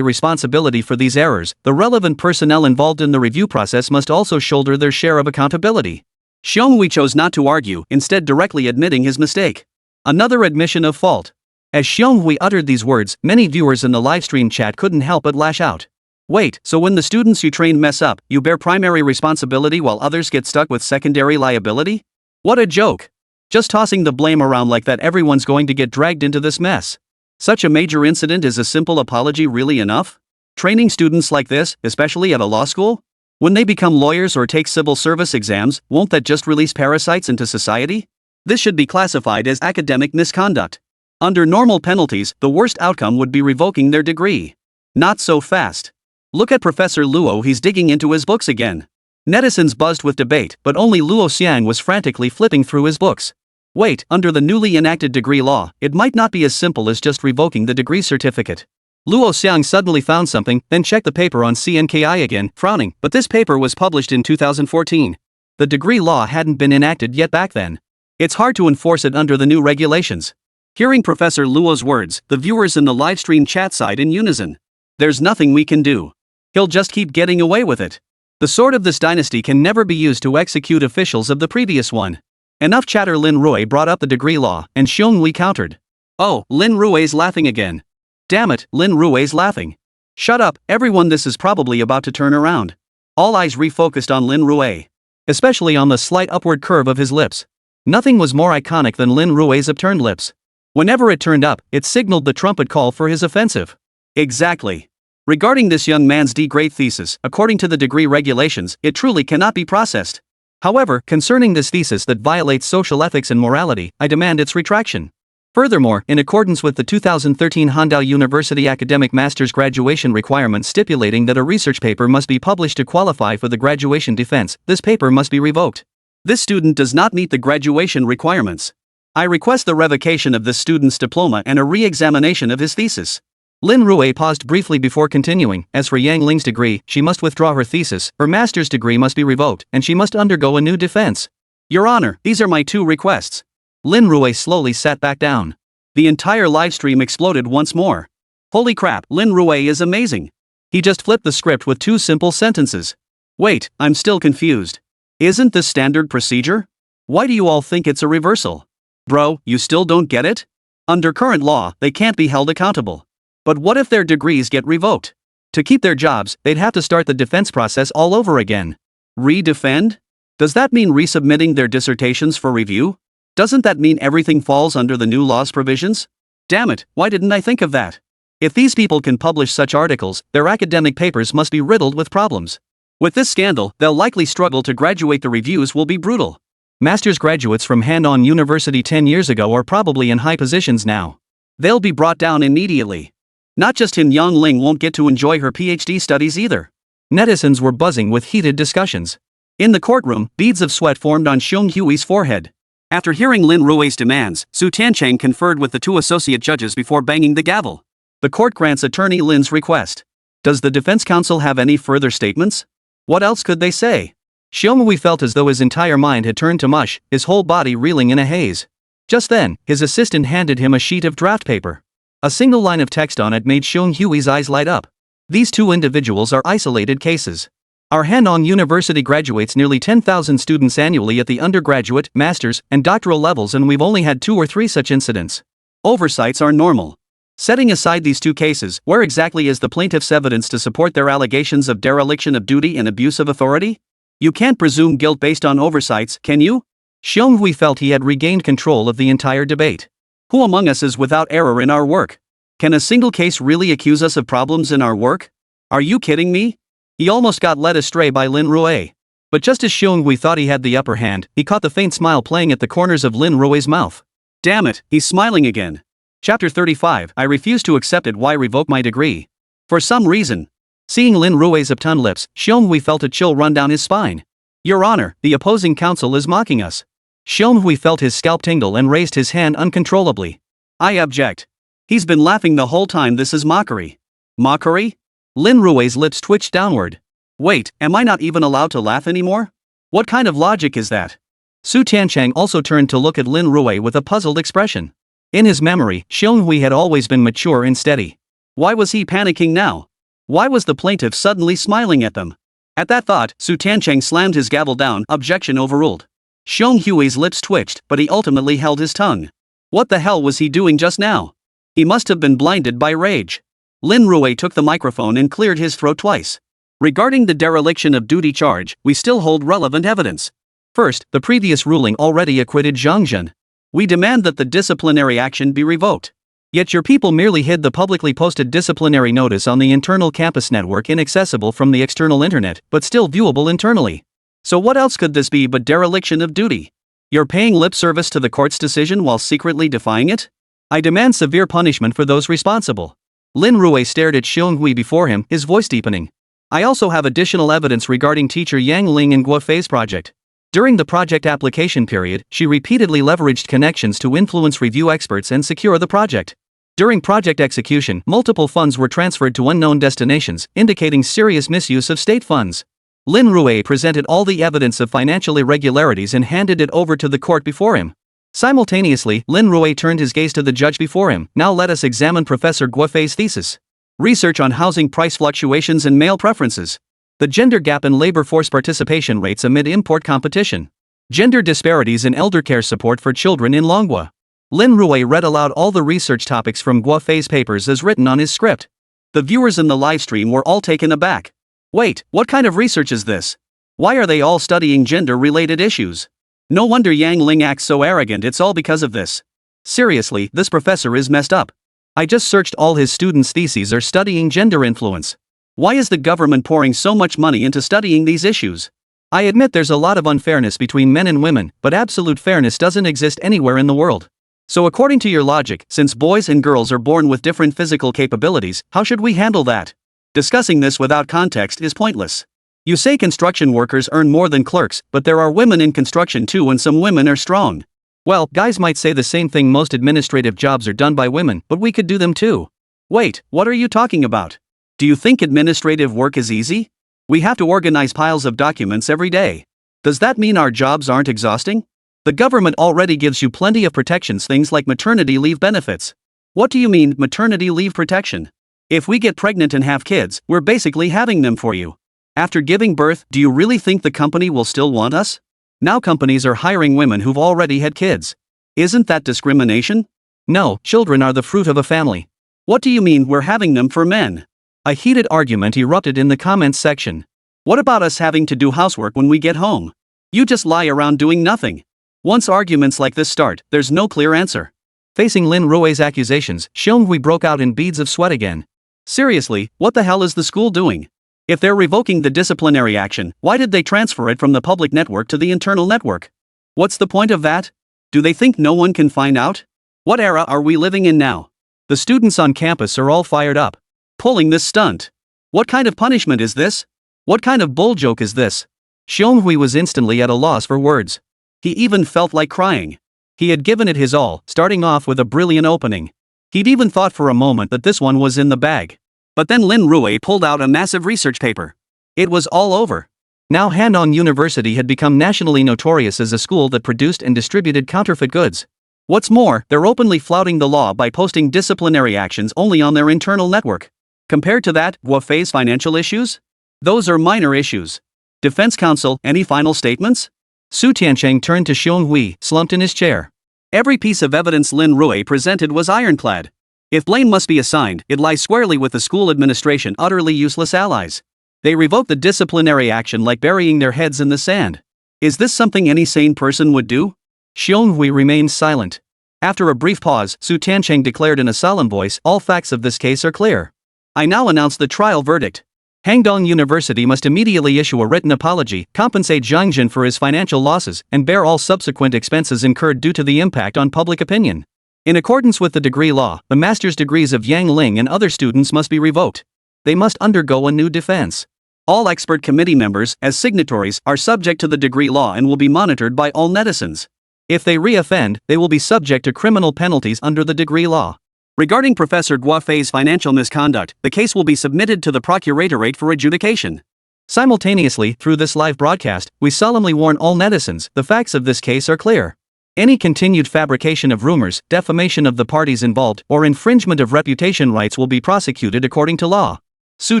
responsibility for these errors, the relevant personnel involved in the review process must also shoulder their share of accountability. Xionghui chose not to argue, instead directly admitting his mistake. Another admission of fault. As Xionghui uttered these words, many viewers in the livestream chat couldn't help but lash out. Wait, so when the students you train mess up, you bear primary responsibility while others get stuck with secondary liability? What a joke! Just tossing the blame around like that, everyone's going to get dragged into this mess. Such a major incident, is a simple apology really enough? Training students like this, especially at a law school? When they become lawyers or take civil service exams, won't that just release parasites into society? This should be classified as academic misconduct. Under normal penalties, the worst outcome would be revoking their degree. Not so fast. Look at Professor Luo, he's digging into his books again. Netizens buzzed with debate, but only Luo Xiang was frantically flipping through his books. Wait, under the newly enacted degree law, it might not be as simple as just revoking the degree certificate. Luo Xiang suddenly found something, then checked the paper on CNKI again, frowning, but this paper was published in 2014. The degree law hadn't been enacted yet back then. It's hard to enforce it under the new regulations. Hearing Professor Luo's words, the viewers in the livestream chat sighed in unison. There's nothing we can do. He'll just keep getting away with it. The sword of this dynasty can never be used to execute officials of the previous one. Enough chatter. Lin Rui brought up the degree law, and Xionghui countered. Oh, Lin Rui's laughing again. Damn it, Lin Rui's laughing. Shut up, everyone, this is probably about to turn around. All eyes refocused on Lin Rui. Especially on the slight upward curve of his lips. Nothing was more iconic than Lin Rui's upturned lips. Whenever it turned up, it signaled the trumpet call for his offensive. Exactly. Regarding this young man's D-grade thesis, according to the degree regulations, it truly cannot be processed. However, concerning this thesis that violates social ethics and morality, I demand its retraction. Furthermore, in accordance with the 2013 Handao University Academic Master's graduation requirement stipulating that a research paper must be published to qualify for the graduation defense, this paper must be revoked. This student does not meet the graduation requirements. I request the revocation of this student's diploma and a re-examination of his thesis. Lin Rui paused briefly before continuing. As for Yang Ling's degree, she must withdraw her thesis, her master's degree must be revoked, and she must undergo a new defense. Your Honor, these are my two requests. Lin Rui slowly sat back down. The entire livestream exploded once more. Holy crap, Lin Rui is amazing. He just flipped the script with two simple sentences. Wait, I'm still confused. Isn't this standard procedure? Why do you all think it's a reversal? Bro, you still don't get it? Under current law, they can't be held accountable. But what if their degrees get revoked? To keep their jobs, they'd have to start the defense process all over again. Re-defend? Does that mean resubmitting their dissertations for review? Doesn't that mean everything falls under the new law's provisions? Damn it, why didn't I think of that? If these people can publish such articles, their academic papers must be riddled with problems. With this scandal, they'll likely struggle to graduate. The reviews will be brutal. Master's graduates from Handong University 10 years ago are probably in high positions now. They'll be brought down immediately. Not just him, Yang Ling won't get to enjoy her PhD studies either. Netizens were buzzing with heated discussions. In the courtroom, beads of sweat formed on Xionghui's forehead. After hearing Lin Rui's demands, Su Tiancheng conferred with the two associate judges before banging the gavel. The court grants attorney Lin's request. Does the defense counsel have any further statements? What else could they say? Xionghui felt as though his entire mind had turned to mush, his whole body reeling in a haze. Just then, his assistant handed him a sheet of draft paper. A single line of text on it made Xionghui's eyes light up. These two individuals are isolated cases. Our Handong University graduates nearly 10,000 students annually at the undergraduate, master's, and doctoral levels, and we've only had 2 or 3 such incidents. Oversights are normal. Setting aside these two cases, where exactly is the plaintiff's evidence to support their allegations of dereliction of duty and abuse of authority? You can't presume guilt based on oversights, can you? Xionghui felt he had regained control of the entire debate. Who among us is without error in our work? Can a single case really accuse us of problems in our work? Are you kidding me? He almost got led astray by Lin Rui. But just as Xionghui thought he had the upper hand, he caught the faint smile playing at the corners of Lin Rui's mouth. Damn it, he's smiling again. Chapter 35, I refuse to accept it. Why revoke my degree? For some reason. Seeing Lin Rui's upturned lips, Xionghui felt a chill run down his spine. Your Honor, the opposing counsel is mocking us. Xionghui felt his scalp tingle and raised his hand uncontrollably. I object. He's been laughing the whole time. This is mockery. Mockery? Lin Rui's lips twitched downward. Wait, am I not even allowed to laugh anymore? What kind of logic is that? Su Tiancheng also turned to look at Lin Rui with a puzzled expression. In his memory, Xionghui had always been mature and steady. Why was he panicking now? Why was the plaintiff suddenly smiling at them? At that thought, Su Tiancheng slammed his gavel down. Objection overruled. Xionghui's lips twitched, but he ultimately held his tongue. What the hell was he doing just now? He must have been blinded by rage. Lin Rui took the microphone and cleared his throat twice. Regarding the dereliction of duty charge, we still hold relevant evidence. First, the previous ruling already acquitted Zhang Zhen. We demand that the disciplinary action be revoked. Yet your people merely hid the publicly posted disciplinary notice on the internal campus network, inaccessible from the external internet, but still viewable internally. So what else could this be but dereliction of duty? You're paying lip service to the court's decision while secretly defying it? I demand severe punishment for those responsible. Lin Rui stared at Xionghui before him, his voice deepening. I also have additional evidence regarding teacher Yang Ling and Guo Fei's project. During the project application period, she repeatedly leveraged connections to influence review experts and secure the project. During project execution, multiple funds were transferred to unknown destinations, indicating serious misuse of state funds. Lin Rui presented all the evidence of financial irregularities and handed it over to the court before him. Simultaneously, Lin Rui turned his gaze to the judge before him. Now let us examine Professor Guofei's thesis. Research on housing price fluctuations and male preferences. The gender gap in labor force participation rates amid import competition. Gender disparities in eldercare support for children in Longwa. Lin Rui read aloud all the research topics from Guofei's papers as written on his script. The viewers in the livestream were all taken aback. Wait, what kind of research is this? Why are they all studying gender-related issues? No wonder Yang Ling acts so arrogant, it's all because of this. Seriously, this professor is messed up. I just searched, all his students' theses are studying gender influence. Why is the government pouring so much money into studying these issues? I admit there's a lot of unfairness between men and women, but absolute fairness doesn't exist anywhere in the world. So according to your logic, since boys and girls are born with different physical capabilities, how should we handle that? Discussing this without context is pointless. You say construction workers earn more than clerks, but there are women in construction too, and some women are strong. Well, guys might say the same thing, most administrative jobs are done by women, but we could do them too. Wait, what are you talking about? Do you think administrative work is easy? We have to organize piles of documents every day. Does that mean our jobs aren't exhausting? The government already gives you plenty of protections, things like maternity leave benefits. What do you mean, maternity leave protection? If we get pregnant and have kids, we're basically having them for you. After giving birth, do you really think the company will still want us? Now companies are hiring women who've already had kids. Isn't that discrimination? No, children are the fruit of a family. What do you mean we're having them for men? A heated argument erupted in the comments section. What about us having to do housework when we get home? You just lie around doing nothing. Once arguments like this start, there's no clear answer. Facing Lin Rui's accusations, Xionghui broke out in beads of sweat again. Seriously, what the hell is the school doing? If they're revoking the disciplinary action, why did they transfer it from the public network to the internal network? What's the point of that? Do they think no one can find out? What era are we living in now? The students on campus are all fired up. Pulling this stunt. What kind of punishment is this? What kind of bull joke is this? Xionghui was instantly at a loss for words. He even felt like crying. He had given it his all, starting off with a brilliant opening. He'd even thought for a moment that this one was in the bag. But then Lin Rui pulled out a massive research paper. It was all over. Now Handong University had become nationally notorious as a school that produced and distributed counterfeit goods. What's more, they're openly flouting the law by posting disciplinary actions only on their internal network. Compared to that, Guofei's financial issues? Those are minor issues. Defense counsel, any final statements? Su Tiancheng turned to Xionghui, slumped in his chair. Every piece of evidence Lin Rui presented was ironclad. If blame must be assigned, it lies squarely with the school administration, utterly useless allies. They revoke the disciplinary action like burying their heads in the sand. Is this something any sane person would do? Xionghui remained silent. After a brief pause, Su Tiancheng declared in a solemn voice, all facts of this case are clear. I now announce the trial verdict. Handong University must immediately issue a written apology, compensate Zhang Jin for his financial losses, and bear all subsequent expenses incurred due to the impact on public opinion. In accordance with the degree law, the master's degrees of Yang Ling and other students must be revoked. They must undergo a new defense. All expert committee members, as signatories, are subject to the degree law and will be monitored by all netizens. If they re-offend, they will be subject to criminal penalties under the degree law. Regarding Professor Guofei's financial misconduct, the case will be submitted to the Procuratorate for adjudication. Simultaneously, through this live broadcast, we solemnly warn all netizens, the facts of this case are clear. Any continued fabrication of rumors, defamation of the parties involved, or infringement of reputation rights will be prosecuted according to law. Su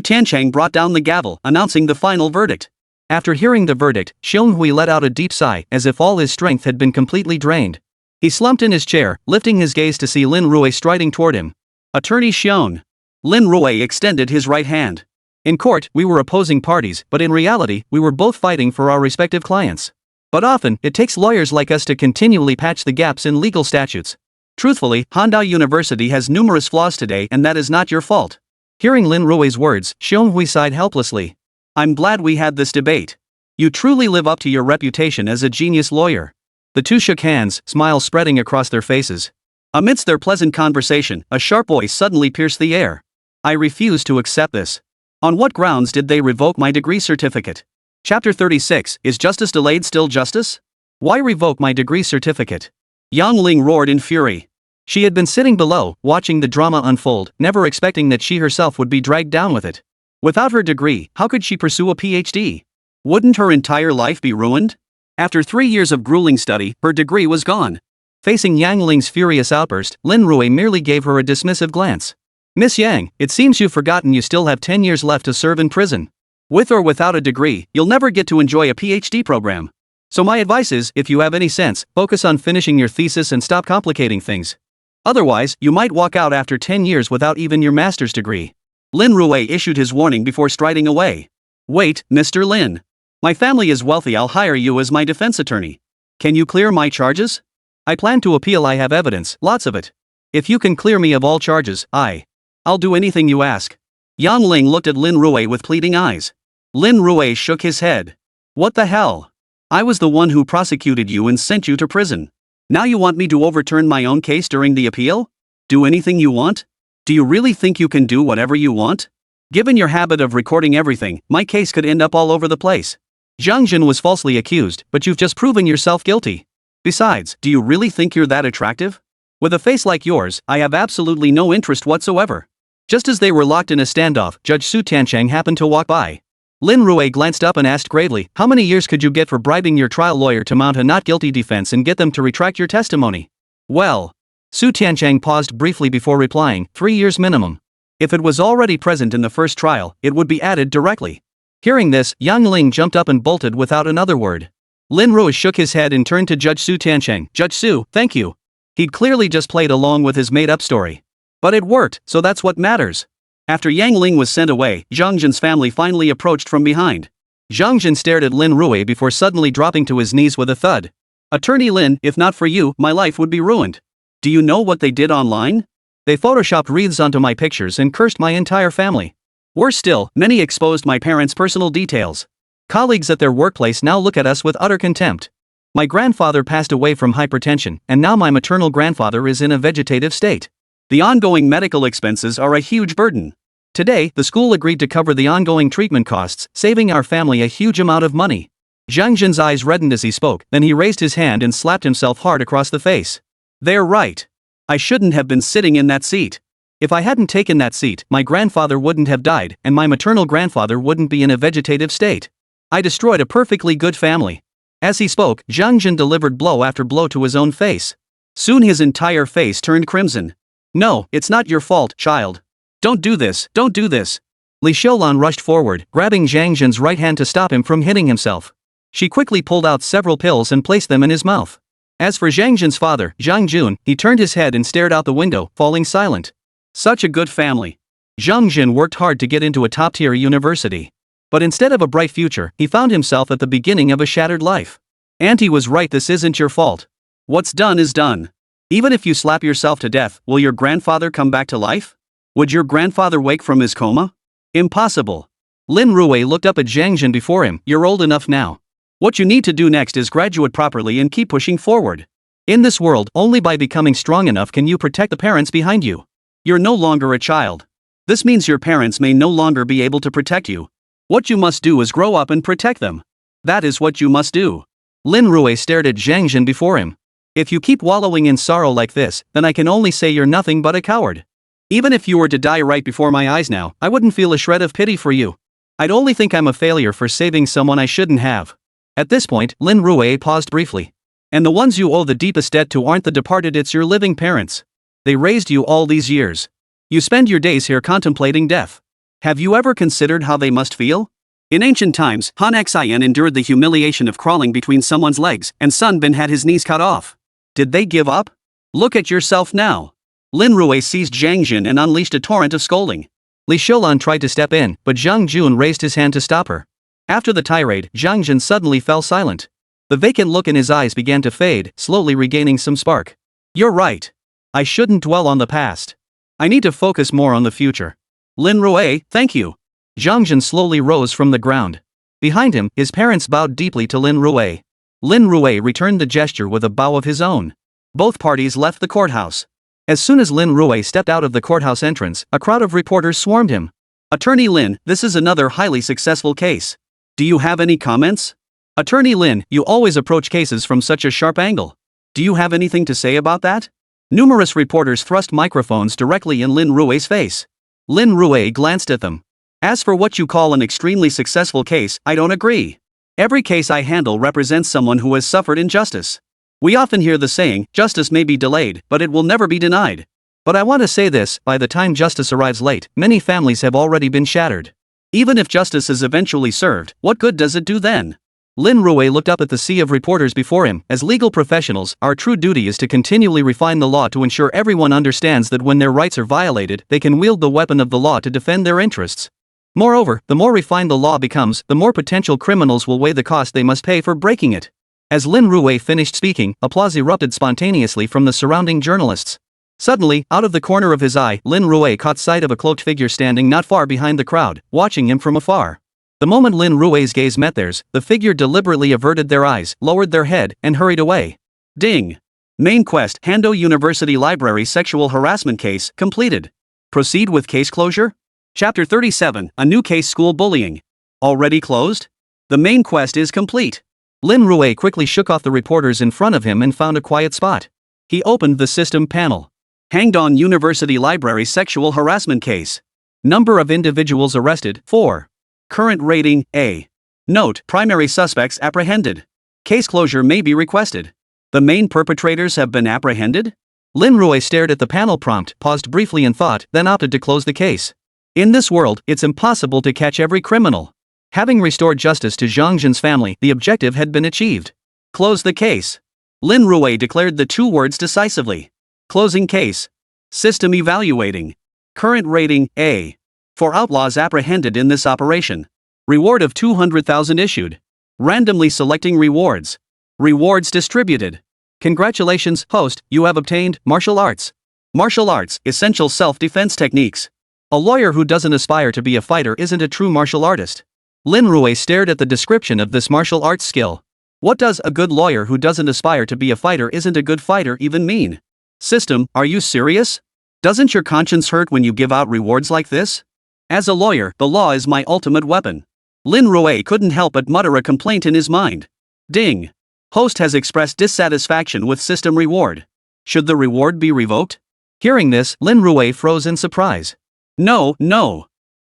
Tiancheng brought down the gavel, announcing the final verdict. After hearing the verdict, Xionghui let out a deep sigh, as if all his strength had been completely drained. He slumped in his chair, lifting his gaze to see Lin Rui striding toward him. Attorney Xiong. Lin Rui extended his right hand. In court, we were opposing parties, but in reality, we were both fighting for our respective clients. But often, it takes lawyers like us to continually patch the gaps in legal statutes. Truthfully, Handong University has numerous flaws today, and that is not your fault. Hearing Lin Rui's words, Xionghui sighed helplessly. I'm glad we had this debate. You truly live up to your reputation as a genius lawyer. The two shook hands, smiles spreading across their faces. Amidst their pleasant conversation, a sharp voice suddenly pierced the air. I refuse to accept this. On what grounds did they revoke my degree certificate? Chapter 36, Is Justice Delayed Still Justice? Why revoke my degree certificate? Yang Ling roared in fury. She had been sitting below, watching the drama unfold, never expecting that she herself would be dragged down with it. Without her degree, how could she pursue a PhD? Wouldn't her entire life be ruined? After 3 years of grueling study, her degree was gone. Facing Yang Ling's furious outburst, Lin Rui merely gave her a dismissive glance. Miss Yang, it seems you've forgotten you still have 10 years left to serve in prison. With or without a degree, you'll never get to enjoy a PhD program. So my advice is, if you have any sense, focus on finishing your thesis and stop complicating things. Otherwise, you might walk out after 10 years without even your master's degree. Lin Rui issued his warning before striding away. Wait, Mr. Lin. My family is wealthy, I'll hire you as my defense attorney. Can you clear my charges? I plan to appeal, I have evidence, lots of it. If you can clear me of all charges, I'll do anything you ask. Yang Ling looked at Lin Rui with pleading eyes. Lin Rui shook his head. What the hell? I was the one who prosecuted you and sent you to prison. Now you want me to overturn my own case during the appeal? Do anything you want? Do you really think you can do whatever you want? Given your habit of recording everything, my case could end up all over the place. Zhang Jin was falsely accused, but you've just proven yourself guilty. Besides, do you really think you're that attractive? With a face like yours, I have absolutely no interest whatsoever. Just as they were locked in a standoff, Judge Su Tiancheng happened to walk by. Lin Rui glanced up and asked gravely, how many years could you get for bribing your trial lawyer to mount a not guilty defense and get them to retract your testimony? Well, Su Tiancheng paused briefly before replying, 3 years minimum. If it was already present in the first trial, it would be added directly. Hearing this, Yang Ling jumped up and bolted without another word. Lin Rui shook his head and turned to Judge Su Tiancheng. Judge Su, thank you. He'd clearly just played along with his made-up story. But it worked, so that's what matters. After Yang Ling was sent away, Zhang Jin's family finally approached from behind. Zhang Jin stared at Lin Rui before suddenly dropping to his knees with a thud. Attorney Lin, if not for you, my life would be ruined. Do you know what they did online? They photoshopped wreaths onto my pictures and cursed my entire family. Worse still, many exposed my parents' personal details. Colleagues at their workplace now look at us with utter contempt. My grandfather passed away from hypertension, and now my maternal grandfather is in a vegetative state. The ongoing medical expenses are a huge burden. Today, the school agreed to cover the ongoing treatment costs, saving our family a huge amount of money. Zhang Jin's eyes reddened as he spoke, then he raised his hand and slapped himself hard across the face. They're right. I shouldn't have been sitting in that seat. If I hadn't taken that seat, my grandfather wouldn't have died, and my maternal grandfather wouldn't be in a vegetative state. I destroyed a perfectly good family. As he spoke, Zhang Jin delivered blow after blow to his own face. Soon his entire face turned crimson. No, it's not your fault, child. Don't do this, don't do this. Li Xiaolan rushed forward, grabbing Zhang Jin's right hand to stop him from hitting himself. She quickly pulled out several pills and placed them in his mouth. As for Zhang Jin's father, Zhang Jun, he turned his head and stared out the window, falling silent. Such a good family. Zhang Jin worked hard to get into a top-tier university. But instead of a bright future, he found himself at the beginning of a shattered life. Auntie was right, this isn't your fault. What's done is done. Even if you slap yourself to death, will your grandfather come back to life? Would your grandfather wake from his coma? Impossible. Lin Rui looked up at Zhang Jin before him. You're old enough now. What you need to do next is graduate properly and keep pushing forward. In this world, only by becoming strong enough can you protect the parents behind you. You're no longer a child. This means your parents may no longer be able to protect you. What you must do is grow up and protect them. That is what you must do. Lin Rui stared at Zhang Jin before him. If you keep wallowing in sorrow like this, then I can only say you're nothing but a coward. Even if you were to die right before my eyes now, I wouldn't feel a shred of pity for you. I'd only think I'm a failure for saving someone I shouldn't have. At this point, Lin Rui paused briefly. And the ones you owe the deepest debt to aren't the departed, it's your living parents. They raised you all these years. You spend your days here contemplating death. Have you ever considered how they must feel? In ancient times, Han Xian endured the humiliation of crawling between someone's legs, and Sun Bin had his knees cut off. Did they give up? Look at yourself now. Lin Rui seized Zhang Jin and unleashed a torrent of scolding. Li Xiaolan tried to step in, but Zhang Jun raised his hand to stop her. After the tirade, Zhang Jin suddenly fell silent. The vacant look in his eyes began to fade, slowly regaining some spark. You're right. I shouldn't dwell on the past. I need to focus more on the future. Lin Rui, thank you. Zhang Jin slowly rose from the ground. Behind him, his parents bowed deeply to Lin Rui. Lin Rui returned the gesture with a bow of his own. Both parties left the courthouse. As soon as Lin Rui stepped out of the courthouse entrance, a crowd of reporters swarmed him. Attorney Lin, this is another highly successful case. Do you have any comments? Attorney Lin, you always approach cases from such a sharp angle. Do you have anything to say about that? Numerous reporters thrust microphones directly in Lin Rui's face. Lin Rui glanced at them. As for what you call an extremely successful case, I don't agree. Every case I handle represents someone who has suffered injustice. We often hear the saying, justice may be delayed, but it will never be denied. But I want to say this, by the time justice arrives late, many families have already been shattered. Even if justice is eventually served, what good does it do then? Lin Rui looked up at the sea of reporters before him. As legal professionals, our true duty is to continually refine the law to ensure everyone understands that when their rights are violated, they can wield the weapon of the law to defend their interests. Moreover, the more refined the law becomes, the more potential criminals will weigh the cost they must pay for breaking it. As Lin Rui finished speaking, applause erupted spontaneously from the surrounding journalists. Suddenly, out of the corner of his eye, Lin Rui caught sight of a cloaked figure standing not far behind the crowd, watching him from afar. The moment Lin Rui's gaze met theirs, the figure deliberately averted their eyes, lowered their head, and hurried away. Ding! Main quest, Hando University Library Sexual Harassment Case, completed. Proceed with case closure? Chapter 37, A New Case School Bullying. Already closed? The main quest is complete. Lin Rui quickly shook off the reporters in front of him and found a quiet spot. He opened the system panel. Hangdong University Library Sexual Harassment Case. Number of individuals arrested, 4. Current rating, A. Note, primary suspects apprehended. Case closure may be requested. The main perpetrators have been apprehended? Lin Rui stared at the panel prompt, paused briefly in thought, then opted to close the case. In this world, it's impossible to catch every criminal. Having restored justice to Zhang Jin's family, the objective had been achieved. Close the case. Lin Rui declared the 2 words decisively. Closing case. System evaluating. Current rating, A. For outlaws apprehended in this operation. Reward of 200,000 issued. Randomly selecting rewards. Rewards distributed. Congratulations, host, you have obtained martial arts. Martial arts, essential self-defense techniques. A lawyer who doesn't aspire to be a fighter isn't a true martial artist. Lin Rui stared at the description of this martial arts skill. What does a good lawyer who doesn't aspire to be a fighter isn't a good fighter even mean? System, are you serious? Doesn't your conscience hurt when you give out rewards like this? As a lawyer, the law is my ultimate weapon. Lin Rui couldn't help but mutter a complaint in his mind. Ding! Host has expressed dissatisfaction with system reward. Should the reward be revoked? Hearing this, Lin Rui froze in surprise. No.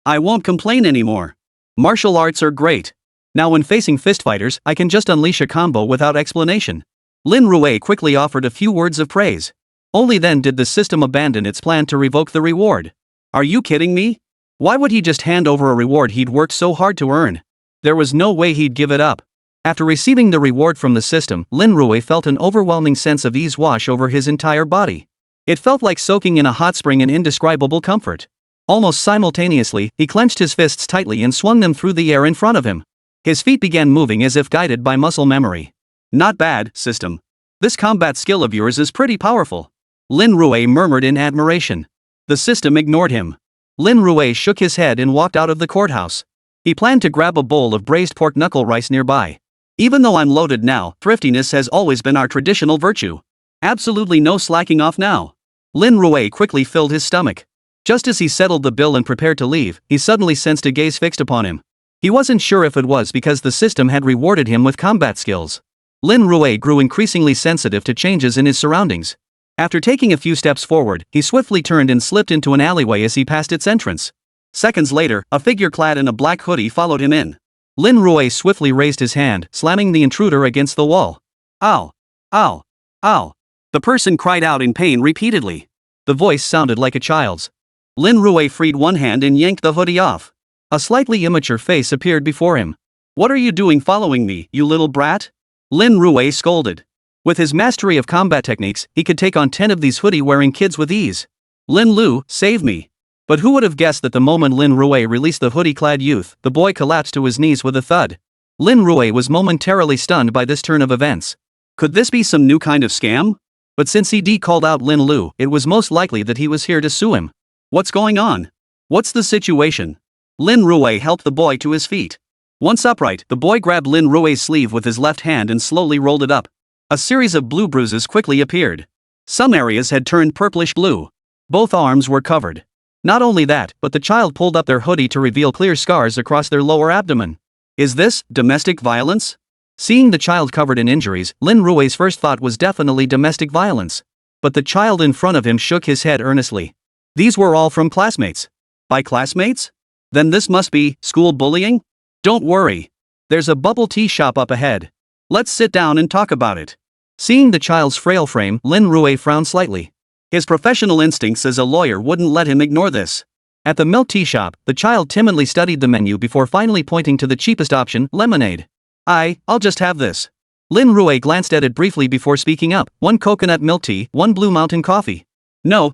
I won't complain anymore. Martial arts are great. Now when facing fistfighters, I can just unleash a combo without explanation. Lin Rui quickly offered a few words of praise. Only then did the system abandon its plan to revoke the reward. Are you kidding me? Why would he just hand over a reward he'd worked so hard to earn? There was no way he'd give it up. After receiving the reward from the system, Lin Rui felt an overwhelming sense of ease wash over his entire body. It felt like soaking in a hot spring in indescribable comfort. Almost simultaneously, he clenched his fists tightly and swung them through the air in front of him. His feet began moving as if guided by muscle memory. Not bad, system. This combat skill of yours is pretty powerful. Lin Rui murmured in admiration. The system ignored him. Lin Rui shook his head and walked out of the courthouse. He planned to grab a bowl of braised pork knuckle rice nearby. Even though I'm loaded now, thriftiness has always been our traditional virtue. Absolutely no slacking off now. Lin Rui quickly filled his stomach. Just as he settled the bill and prepared to leave, he suddenly sensed a gaze fixed upon him. He wasn't sure if it was because the system had rewarded him with combat skills. Lin Rui grew increasingly sensitive to changes in his surroundings. After taking a few steps forward, he swiftly turned and slipped into an alleyway as he passed its entrance. Seconds later, a figure clad in a black hoodie followed him in. Lin Rui swiftly raised his hand, slamming the intruder against the wall. Ow! Ow! Ow! The person cried out in pain repeatedly. The voice sounded like a child's. Lin Rui freed one hand and yanked the hoodie off. A slightly immature face appeared before him. What are you doing following me, you little brat? Lin Rui scolded. With his mastery of combat techniques, he could take on 10 of these hoodie-wearing kids with ease. Lin Lu, save me. But who would have guessed that the moment Lin Rui released the hoodie-clad youth, the boy collapsed to his knees with a thud. Lin Rui was momentarily stunned by this turn of events. Could this be some new kind of scam? But since ED called out Lin Lu, it was most likely that he was here to sue him. What's going on? What's the situation? Lin Rui helped the boy to his feet. Once upright, the boy grabbed Lin Rui's sleeve with his left hand and slowly rolled it up. A series of blue bruises quickly appeared. Some areas had turned purplish blue. Both arms were covered. Not only that, but the child pulled up their hoodie to reveal clear scars across their lower abdomen. Is this domestic violence? Seeing the child covered in injuries, Lin Rui's first thought was definitely domestic violence. But the child in front of him shook his head earnestly. These were all from classmates. By classmates? Then this must be school bullying? Don't worry. There's a bubble tea shop up ahead. Let's sit down and talk about it. Seeing the child's frail frame, Lin Rui frowned slightly. His professional instincts as a lawyer wouldn't let him ignore this. At the milk tea shop, the child timidly studied the menu before finally pointing to the cheapest option, lemonade. I'll just have this. Lin Rui glanced at it briefly before speaking up, 1 coconut milk tea, 1 Blue Mountain coffee. No,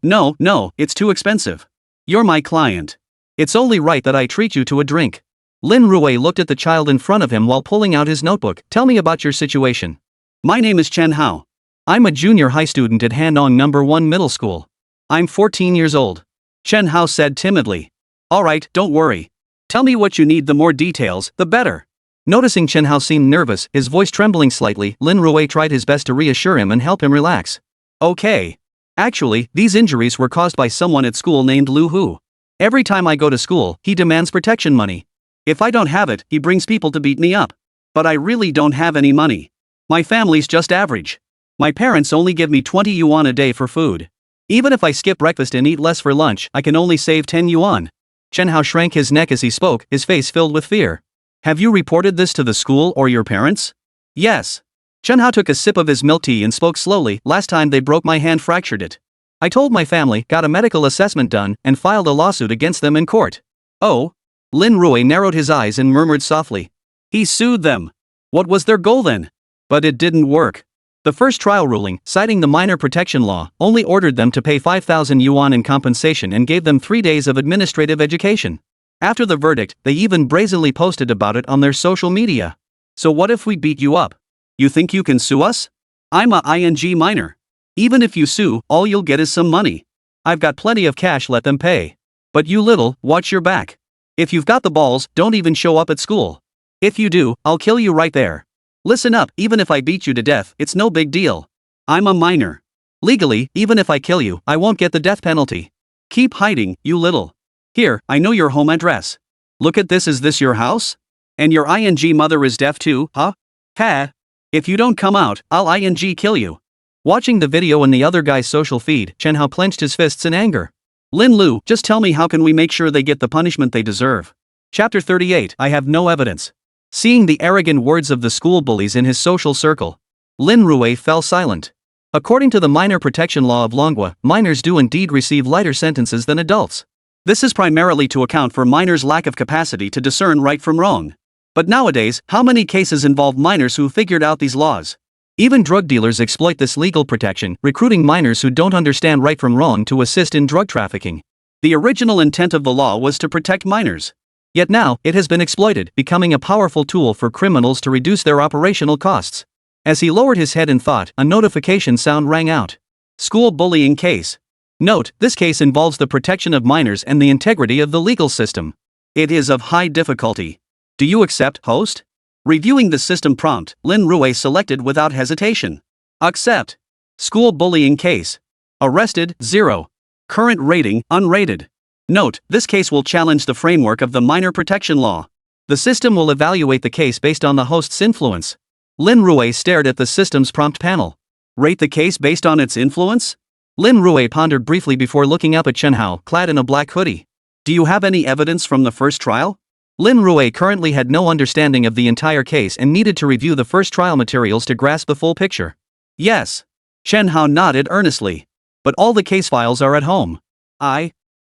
it's too expensive. You're my client. It's only right that I treat you to a drink. Lin Rui looked at the child in front of him while pulling out his notebook. Tell me about your situation. My name is Chen Hao. I'm a junior high student at Hanong No. 1 Middle School. I'm 14 years old. Chen Hao said timidly. Alright, don't worry. Tell me what you need, the more details, the better. Noticing Chen Hao seemed nervous, his voice trembling slightly, Lin Rui tried his best to reassure him and help him relax. Okay. Actually, these injuries were caused by someone at school named Lu Hu. Every time I go to school, he demands protection money. If I don't have it, he brings people to beat me up. But I really don't have any money. My family's just average. My parents only give me 20 yuan a day for food. Even if I skip breakfast and eat less for lunch, I can only save 10 yuan. Chen Hao shrank his neck as he spoke, his face filled with fear. Have you reported this to the school or your parents? Yes. Chen Hao took a sip of his milk tea and spoke slowly. Last time they broke my hand, fractured it. I told my family, got a medical assessment done, and filed a lawsuit against them in court. Oh? Lin Rui narrowed his eyes and murmured softly. He sued them. What was their goal then? But it didn't work. The first trial ruling, citing the minor protection law, only ordered them to pay 5,000 yuan in compensation and gave them 3 days of administrative education. After the verdict, they even brazenly posted about it on their social media. So what if we beat you up? You think you can sue us? I'm a ing minor. Even if you sue, all you'll get is some money. I've got plenty of cash, let them pay. But you little, watch your back. If you've got the balls, don't even show up at school. If you do, I'll kill you right there. Listen up, even if I beat you to death, it's no big deal. I'm a minor. Legally, even if I kill you, I won't get the death penalty. Keep hiding, you little. Here, I know your home address. Look at this, is this your house? And your ing mother is deaf too, huh? Ha! If you don't come out, I'll ing kill you. Watching the video in the other guy's social feed, Chen Hao clenched his fists in anger. Lin Lu, just tell me, how can we make sure they get the punishment they deserve? Chapter 38, I have no evidence. Seeing the arrogant words of the school bullies in his social circle, Lin Rui fell silent. According to the minor protection law of Longwa, minors do indeed receive lighter sentences than adults. This is primarily to account for minors' lack of capacity to discern right from wrong. But nowadays, how many cases involve minors who figured out these laws? Even drug dealers exploit this legal protection, recruiting minors who don't understand right from wrong to assist in drug trafficking. The original intent of the law was to protect minors. Yet now, it has been exploited, becoming a powerful tool for criminals to reduce their operational costs. As he lowered his head in thought, a notification sound rang out. School bullying case. Note, this case involves the protection of minors and the integrity of the legal system. It is of high difficulty. Do you accept, host? Reviewing the system prompt, Lin Rui selected without hesitation. Accept. School bullying case. Arrested, 0. Current rating, unrated. Note, this case will challenge the framework of the minor protection law. The system will evaluate the case based on the host's influence. Lin Rui stared at the system's prompt panel. Rate the case based on its influence? Lin Rui pondered briefly before looking up at Chen Hao, clad in a black hoodie. Do you have any evidence from the first trial? Lin Rui currently had no understanding of the entire case and needed to review the first trial materials to grasp the full picture. Yes. Chen Hao nodded earnestly. But all the case files are at home.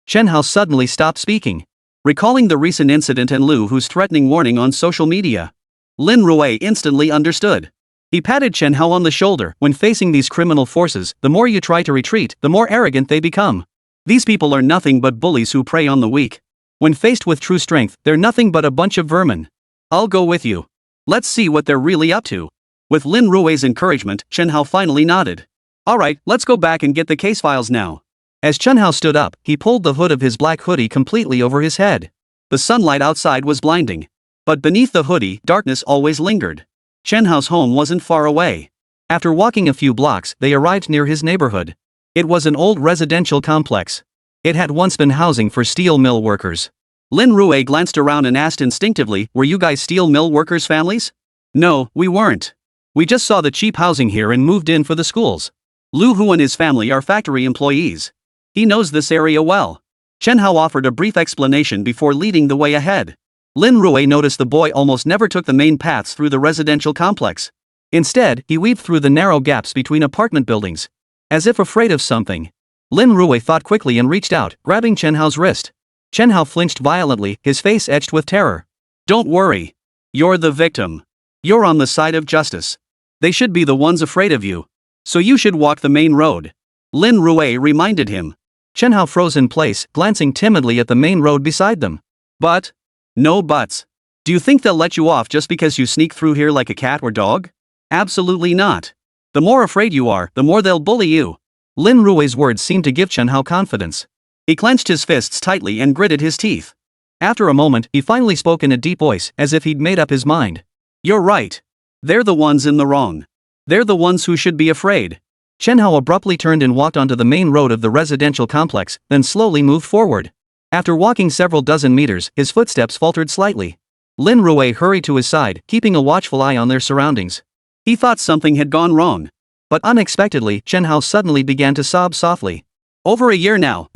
Chen Hao suddenly stopped speaking. Recalling the recent incident and Lu Hu's threatening warning on social media, Lin Rui instantly understood. He patted Chen Hao on the shoulder. When facing these criminal forces, the more you try to retreat, the more arrogant they become. These people are nothing but bullies who prey on the weak. When faced with true strength, they're nothing but a bunch of vermin. I'll go with you. Let's see what they're really up to. With Lin Rui's encouragement, Chen Hao finally nodded. Alright, let's go back and get the case files now. As Chen Hao stood up, he pulled the hood of his black hoodie completely over his head. The sunlight outside was blinding. But beneath the hoodie, darkness always lingered. Chen Hao's home wasn't far away. After walking a few blocks, they arrived near his neighborhood. It was an old residential complex. It had once been housing for steel mill workers. Lin Rui glanced around and asked instinctively, were you guys steel mill workers' families? No, we weren't. We just saw the cheap housing here and moved in for the schools. Lu Hu and his family are factory employees. He knows this area well. Chen Hao offered a brief explanation before leading the way ahead. Lin Rui noticed the boy almost never took the main paths through the residential complex. Instead, he weaved through the narrow gaps between apartment buildings. As if afraid of something, Lin Rui thought quickly and reached out, grabbing Chen Hao's wrist. Chen Hao flinched violently, his face etched with terror. "Don't worry. You're the victim. You're on the side of justice. They should be the ones afraid of you. So you should walk the main road," Lin Rui reminded him. Chen Hao froze in place, glancing timidly at the main road beside them. "But? No buts. Do you think they'll let you off just because you sneak through here like a cat or dog? Absolutely not. The more afraid you are, the more they'll bully you." Lin Rui's words seemed to give Chen Hao confidence. He clenched his fists tightly and gritted his teeth. After a moment, he finally spoke in a deep voice, as if he'd made up his mind. "You're right. They're the ones in the wrong. They're the ones who should be afraid." Chen Hao abruptly turned and walked onto the main road of the residential complex, then slowly moved forward. After walking several dozen meters, his footsteps faltered slightly. Lin Rui hurried to his side, keeping a watchful eye on their surroundings. He thought something had gone wrong. But unexpectedly, Chen Hao suddenly began to sob softly. Over a year now,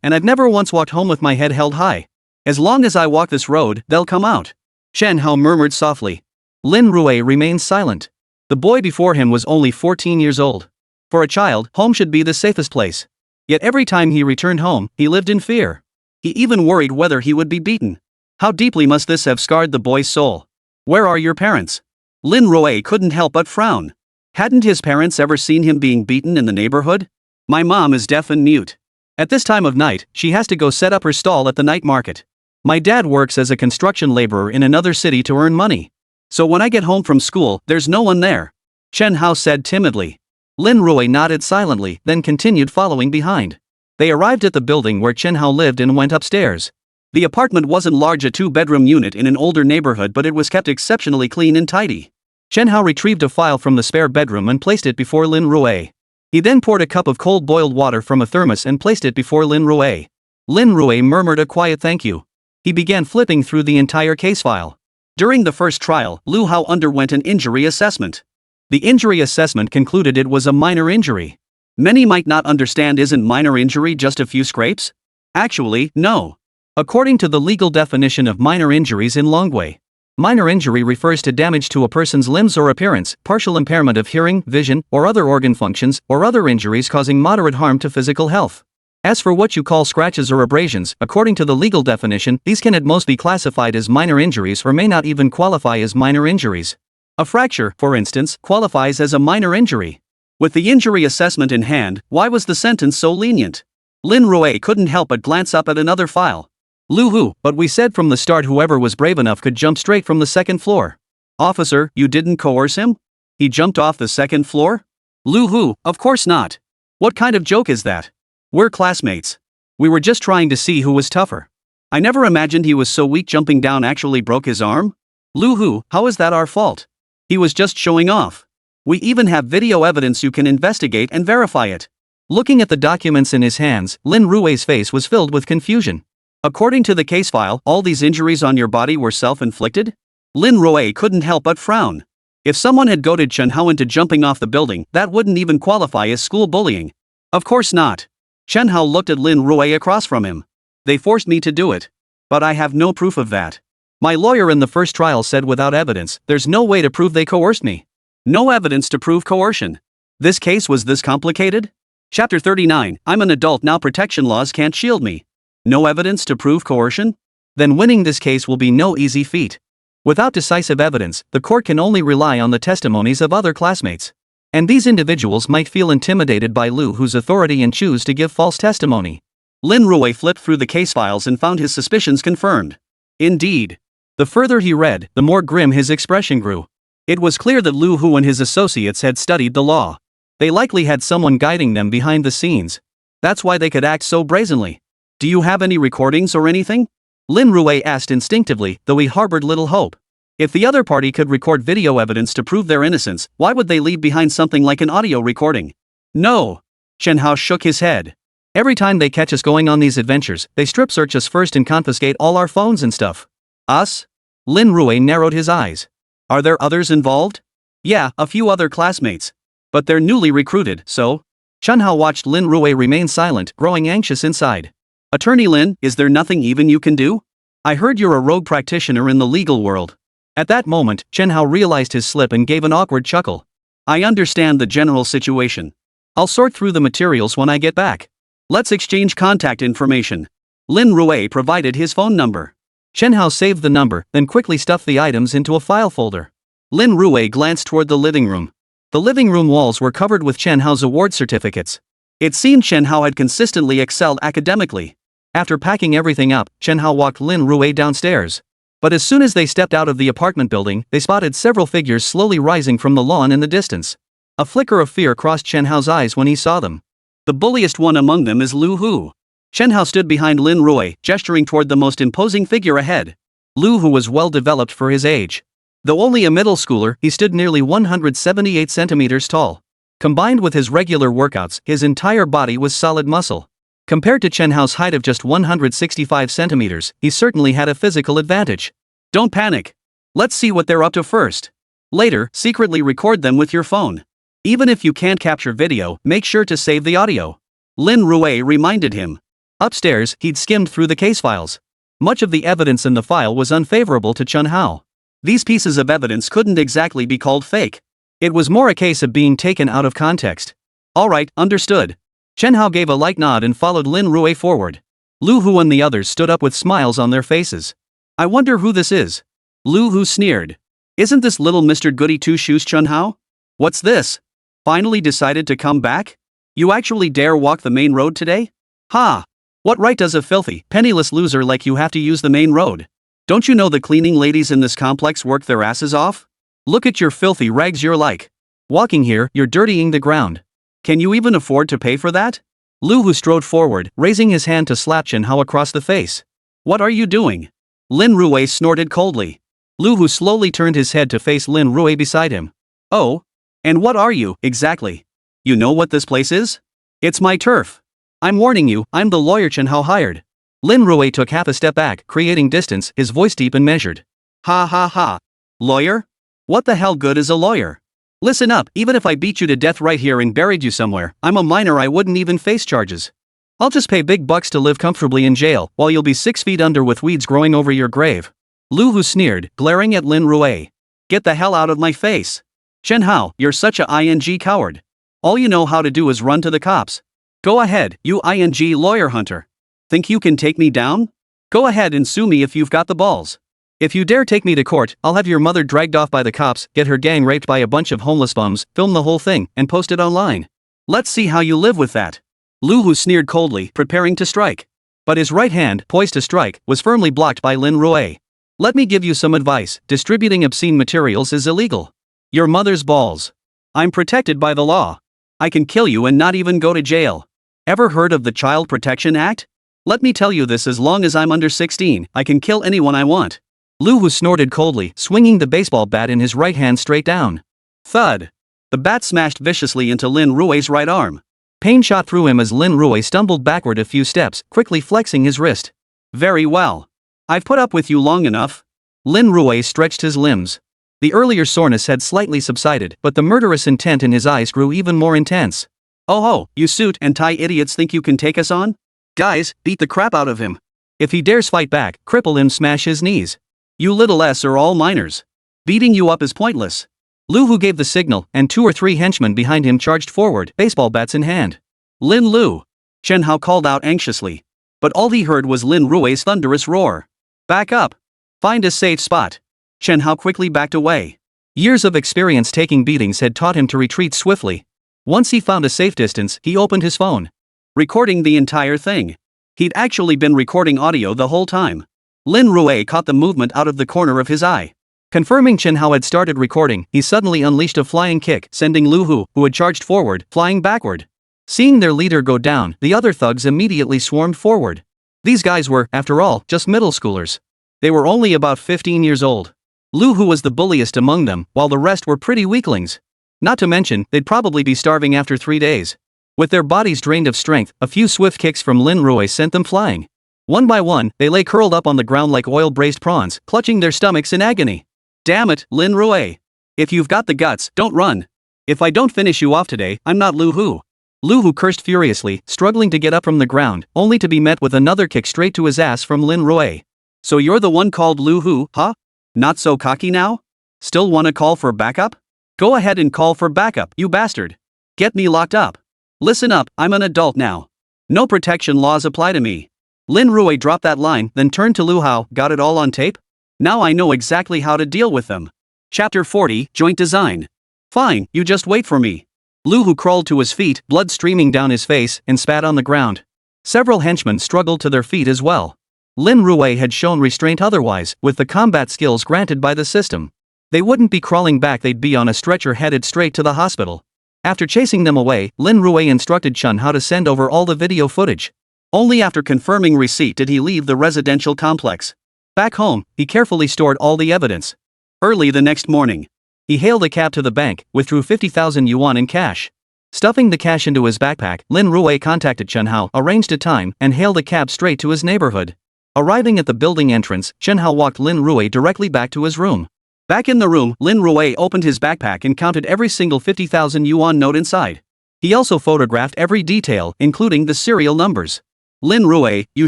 and I've never once walked home with my head held high. As long as I walk this road, they'll come out," Chen Hao murmured softly. Lin Rui remained silent. The boy before him was only 14 years old. For a child, home should be the safest place. Yet every time he returned home, he lived in fear. He even worried whether he would be beaten. How deeply must this have scarred the boy's soul? "Where are your parents?" Lin Rui couldn't help but frown. Hadn't his parents ever seen him being beaten in the neighborhood? "My mom is deaf and mute. At this time of night, she has to go set up her stall at the night market. My dad works as a construction laborer in another city to earn money. So when I get home from school, there's no one there," Chen Hao said timidly. Lin Rui nodded silently, then continued following behind. They arrived at the building where Chen Hao lived and went upstairs. The apartment wasn't large, a two-bedroom unit in an older neighborhood, but it was kept exceptionally clean and tidy. Chen Hao retrieved a file from the spare bedroom and placed it before Lin Rui. He then poured a cup of cold boiled water from a thermos and placed it before Lin Rui. Lin Rui murmured a quiet thank you. He began flipping through the entire case file. During the first trial, Lu Hao underwent an injury assessment. The injury assessment concluded it was a minor injury. Many might not understand, isn't minor injury just a few scrapes? Actually, no. According to the legal definition of minor injuries in Longwei, minor injury refers to damage to a person's limbs or appearance, partial impairment of hearing, vision, or other organ functions, or other injuries causing moderate harm to physical health. As for what you call scratches or abrasions, according to the legal definition, these can at most be classified as minor injuries or may not even qualify as minor injuries. A fracture, for instance, qualifies as a minor injury. With the injury assessment in hand, why was the sentence so lenient? Lin Rui couldn't help but glance up at another file. "Lu Hu, but we said from the start whoever was brave enough could jump straight from the second floor." "Officer, you didn't coerce him? He jumped off the second floor?" "Lu Hu, of course not. What kind of joke is that? We're classmates. We were just trying to see who was tougher. I never imagined he was so weak, jumping down actually broke his arm. Lu Hu, how is that our fault? He was just showing off. We even have video evidence, you can investigate and verify it." Looking at the documents in his hands, Lin Rui's face was filled with confusion. "According to the case file, all these injuries on your body were self-inflicted?" Lin Rui couldn't help but frown. If someone had goaded Chen Hao into jumping off the building, that wouldn't even qualify as school bullying. Of course not. Chen Hao looked at Lin Rui across from him. "They forced me to do it. But I have no proof of that. My lawyer in the first trial said without evidence, there's no way to prove they coerced me. No evidence to prove coercion. This case was this complicated?" Chapter 39, I'm an adult now, protection laws can't shield me. No evidence to prove coercion? Then winning this case will be no easy feat. Without decisive evidence, the court can only rely on the testimonies of other classmates. And these individuals might feel intimidated by Lu Hu's authority and choose to give false testimony. Lin Rui flipped through the case files and found his suspicions confirmed. Indeed. The further he read, the more grim his expression grew. It was clear that Lu Hu and his associates had studied the law. They likely had someone guiding them behind the scenes. That's why they could act so brazenly. "Do you have any recordings or anything?" Lin Rui asked instinctively, though he harbored little hope. If the other party could record video evidence to prove their innocence, why would they leave behind something like an audio recording? "No." Chen Hao shook his head. "Every time they catch us going on these adventures, they strip search us first and confiscate all our phones and stuff." "Us?" Lin Rui narrowed his eyes. "Are there others involved?" "Yeah, a few other classmates. But they're newly recruited, so?" Chen Hao watched Lin Rui remain silent, growing anxious inside. "Attorney Lin, is there nothing even you can do? I heard you're a rogue practitioner in the legal world. At that moment, Chen Hao realized his slip and gave an awkward chuckle. I understand the general situation. I'll sort through the materials when I get back. Let's exchange contact information. Lin Rui provided his phone number. Chen Hao saved the number, then quickly stuffed the items into a file folder. Lin Rui glanced toward the living room. The living room walls were covered with Chen Hao's award certificates. It seemed Chen Hao had consistently excelled academically. After packing everything up, Chen Hao walked Lin Rui downstairs. But as soon as they stepped out of the apartment building, they spotted several figures slowly rising from the lawn in the distance. A flicker of fear crossed Chen Hao's eyes when he saw them. The bulliest one among them is Lu Hu. Chen Hao stood behind Lin Rui, gesturing toward the most imposing figure ahead. Lu Hu was well developed for his age. Though only a middle schooler, he stood nearly 178 centimeters tall. Combined with his regular workouts, his entire body was solid muscle. Compared to Chen Hao's height of just 165 centimeters, he certainly had a physical advantage. Don't panic. Let's see what they're up to first. Later, secretly record them with your phone. Even if you can't capture video, make sure to save the audio. Lin Rui reminded him. Upstairs, he'd skimmed through the case files. Much of the evidence in the file was unfavorable to Chen Hao. These pieces of evidence couldn't exactly be called fake. It was more a case of being taken out of context. Alright, understood. Chen Hao gave a light nod and followed Lin Rui forward. Lu Hu and the others stood up with smiles on their faces. I wonder who this is. Lu Hu sneered. Isn't this little Mr. Goody Two-Shoes Chen Hao? What's this? Finally decided to come back? You actually dare walk the main road today? Ha! What right does a filthy, penniless loser like you have to use the main road? Don't you know the cleaning ladies in this complex work their asses off? Look at your filthy rags you're like. Walking here, you're dirtying the ground. Can you even afford to pay for that? Lu Hu strode forward, raising his hand to slap Chen Hao across the face. What are you doing? Lin Rui snorted coldly. Lu Hu slowly turned his head to face Lin Rui beside him. Oh? And what are you, exactly? You know what this place is? It's my turf. I'm warning you, I'm the lawyer Chen Hao hired. Lin Rui took half a step back, creating distance, his voice deep and measured. Ha ha ha. Lawyer? What the hell good is a lawyer? Listen up, even if I beat you to death right here and buried you somewhere, I'm a minor, I wouldn't even face charges. I'll just pay big bucks to live comfortably in jail, while you'll be 6 feet under with weeds growing over your grave. Lu Hu sneered, glaring at Lin Rui. Get the hell out of my face. Chen Hao, you're such a ing coward. All you know how to do is run to the cops. Go ahead, you ing lawyer hunter. Think you can take me down? Go ahead and sue me if you've got the balls. If you dare take me to court, I'll have your mother dragged off by the cops, get her gang raped by a bunch of homeless bums, film the whole thing, and post it online. Let's see how you live with that. Lu Hu sneered coldly, preparing to strike. But his right hand, poised to strike, was firmly blocked by Lin Rui. Let me give you some advice, distributing obscene materials is illegal. Your mother's balls. I'm protected by the law. I can kill you and not even go to jail. Ever heard of the Child Protection Act? Let me tell you this, as long as I'm under 16, I can kill anyone I want. Lu Hu snorted coldly, swinging the baseball bat in his right hand straight down. Thud. The bat smashed viciously into Lin Rui's right arm. Pain shot through him as Lin Rui stumbled backward a few steps, quickly flexing his wrist. Very well. I've put up with you long enough. Lin Rui stretched his limbs. The earlier soreness had slightly subsided, but the murderous intent in his eyes grew even more intense. Oh ho, you suit and tie idiots think you can take us on? Guys, beat the crap out of him. If he dares fight back, cripple him, smash his knees. You little s are all minors. Beating you up is pointless. Lu Hu gave the signal, and 2 or 3 henchmen behind him charged forward, baseball bats in hand. Lin Lu. Chen Hao called out anxiously. But all he heard was Lin Rui's thunderous roar. Back up. Find a safe spot. Chen Hao quickly backed away. Years of experience taking beatings had taught him to retreat swiftly. Once he found a safe distance, he opened his phone. Recording the entire thing. He'd actually been recording audio the whole time. Lin Rui caught the movement out of the corner of his eye. Confirming Chen Hao had started recording, he suddenly unleashed a flying kick, sending Lu Hu, who had charged forward, flying backward. Seeing their leader go down, the other thugs immediately swarmed forward. These guys were, after all, just middle schoolers. They were only about 15 years old. Lu Hu was the bulliest among them, while the rest were pretty weaklings. Not to mention, they'd probably be starving after 3 days. With their bodies drained of strength, a few swift kicks from Lin Rui sent them flying. One by one, they lay curled up on the ground like oil-braised prawns, clutching their stomachs in agony. Damn it, Lin Rui. If you've got the guts, don't run. If I don't finish you off today, I'm not Lu Hu. Lu Hu cursed furiously, struggling to get up from the ground, only to be met with another kick straight to his ass from Lin Rui. So you're the one called Lu Hu, huh? Not so cocky now? Still wanna call for backup? Go ahead and call for backup, you bastard. Get me locked up. Listen up, I'm an adult now. No protection laws apply to me. Lin Rui dropped that line, then turned to Lu Hao. Got it all on tape? Now I know exactly how to deal with them. Chapter 40, Joint Design. Fine, you just wait for me. Lu Hu crawled to his feet, blood streaming down his face, and spat on the ground. Several henchmen struggled to their feet as well. Lin Rui had shown restraint otherwise, with the combat skills granted by the system. They wouldn't be crawling back, they'd be on a stretcher headed straight to the hospital. After chasing them away, Lin Rui instructed Chun how to send over all the video footage. Only after confirming receipt did he leave the residential complex. Back home, he carefully stored all the evidence. Early the next morning, he hailed a cab to the bank, withdrew 50,000 yuan in cash. Stuffing the cash into his backpack, Lin Rui contacted Chen Hao, arranged a time, and hailed a cab straight to his neighborhood. Arriving at the building entrance, Chen Hao walked Lin Rui directly back to his room. Back in the room, Lin Rui opened his backpack and counted every single 50,000 yuan note inside. He also photographed every detail, including the serial numbers. Lin Rui, you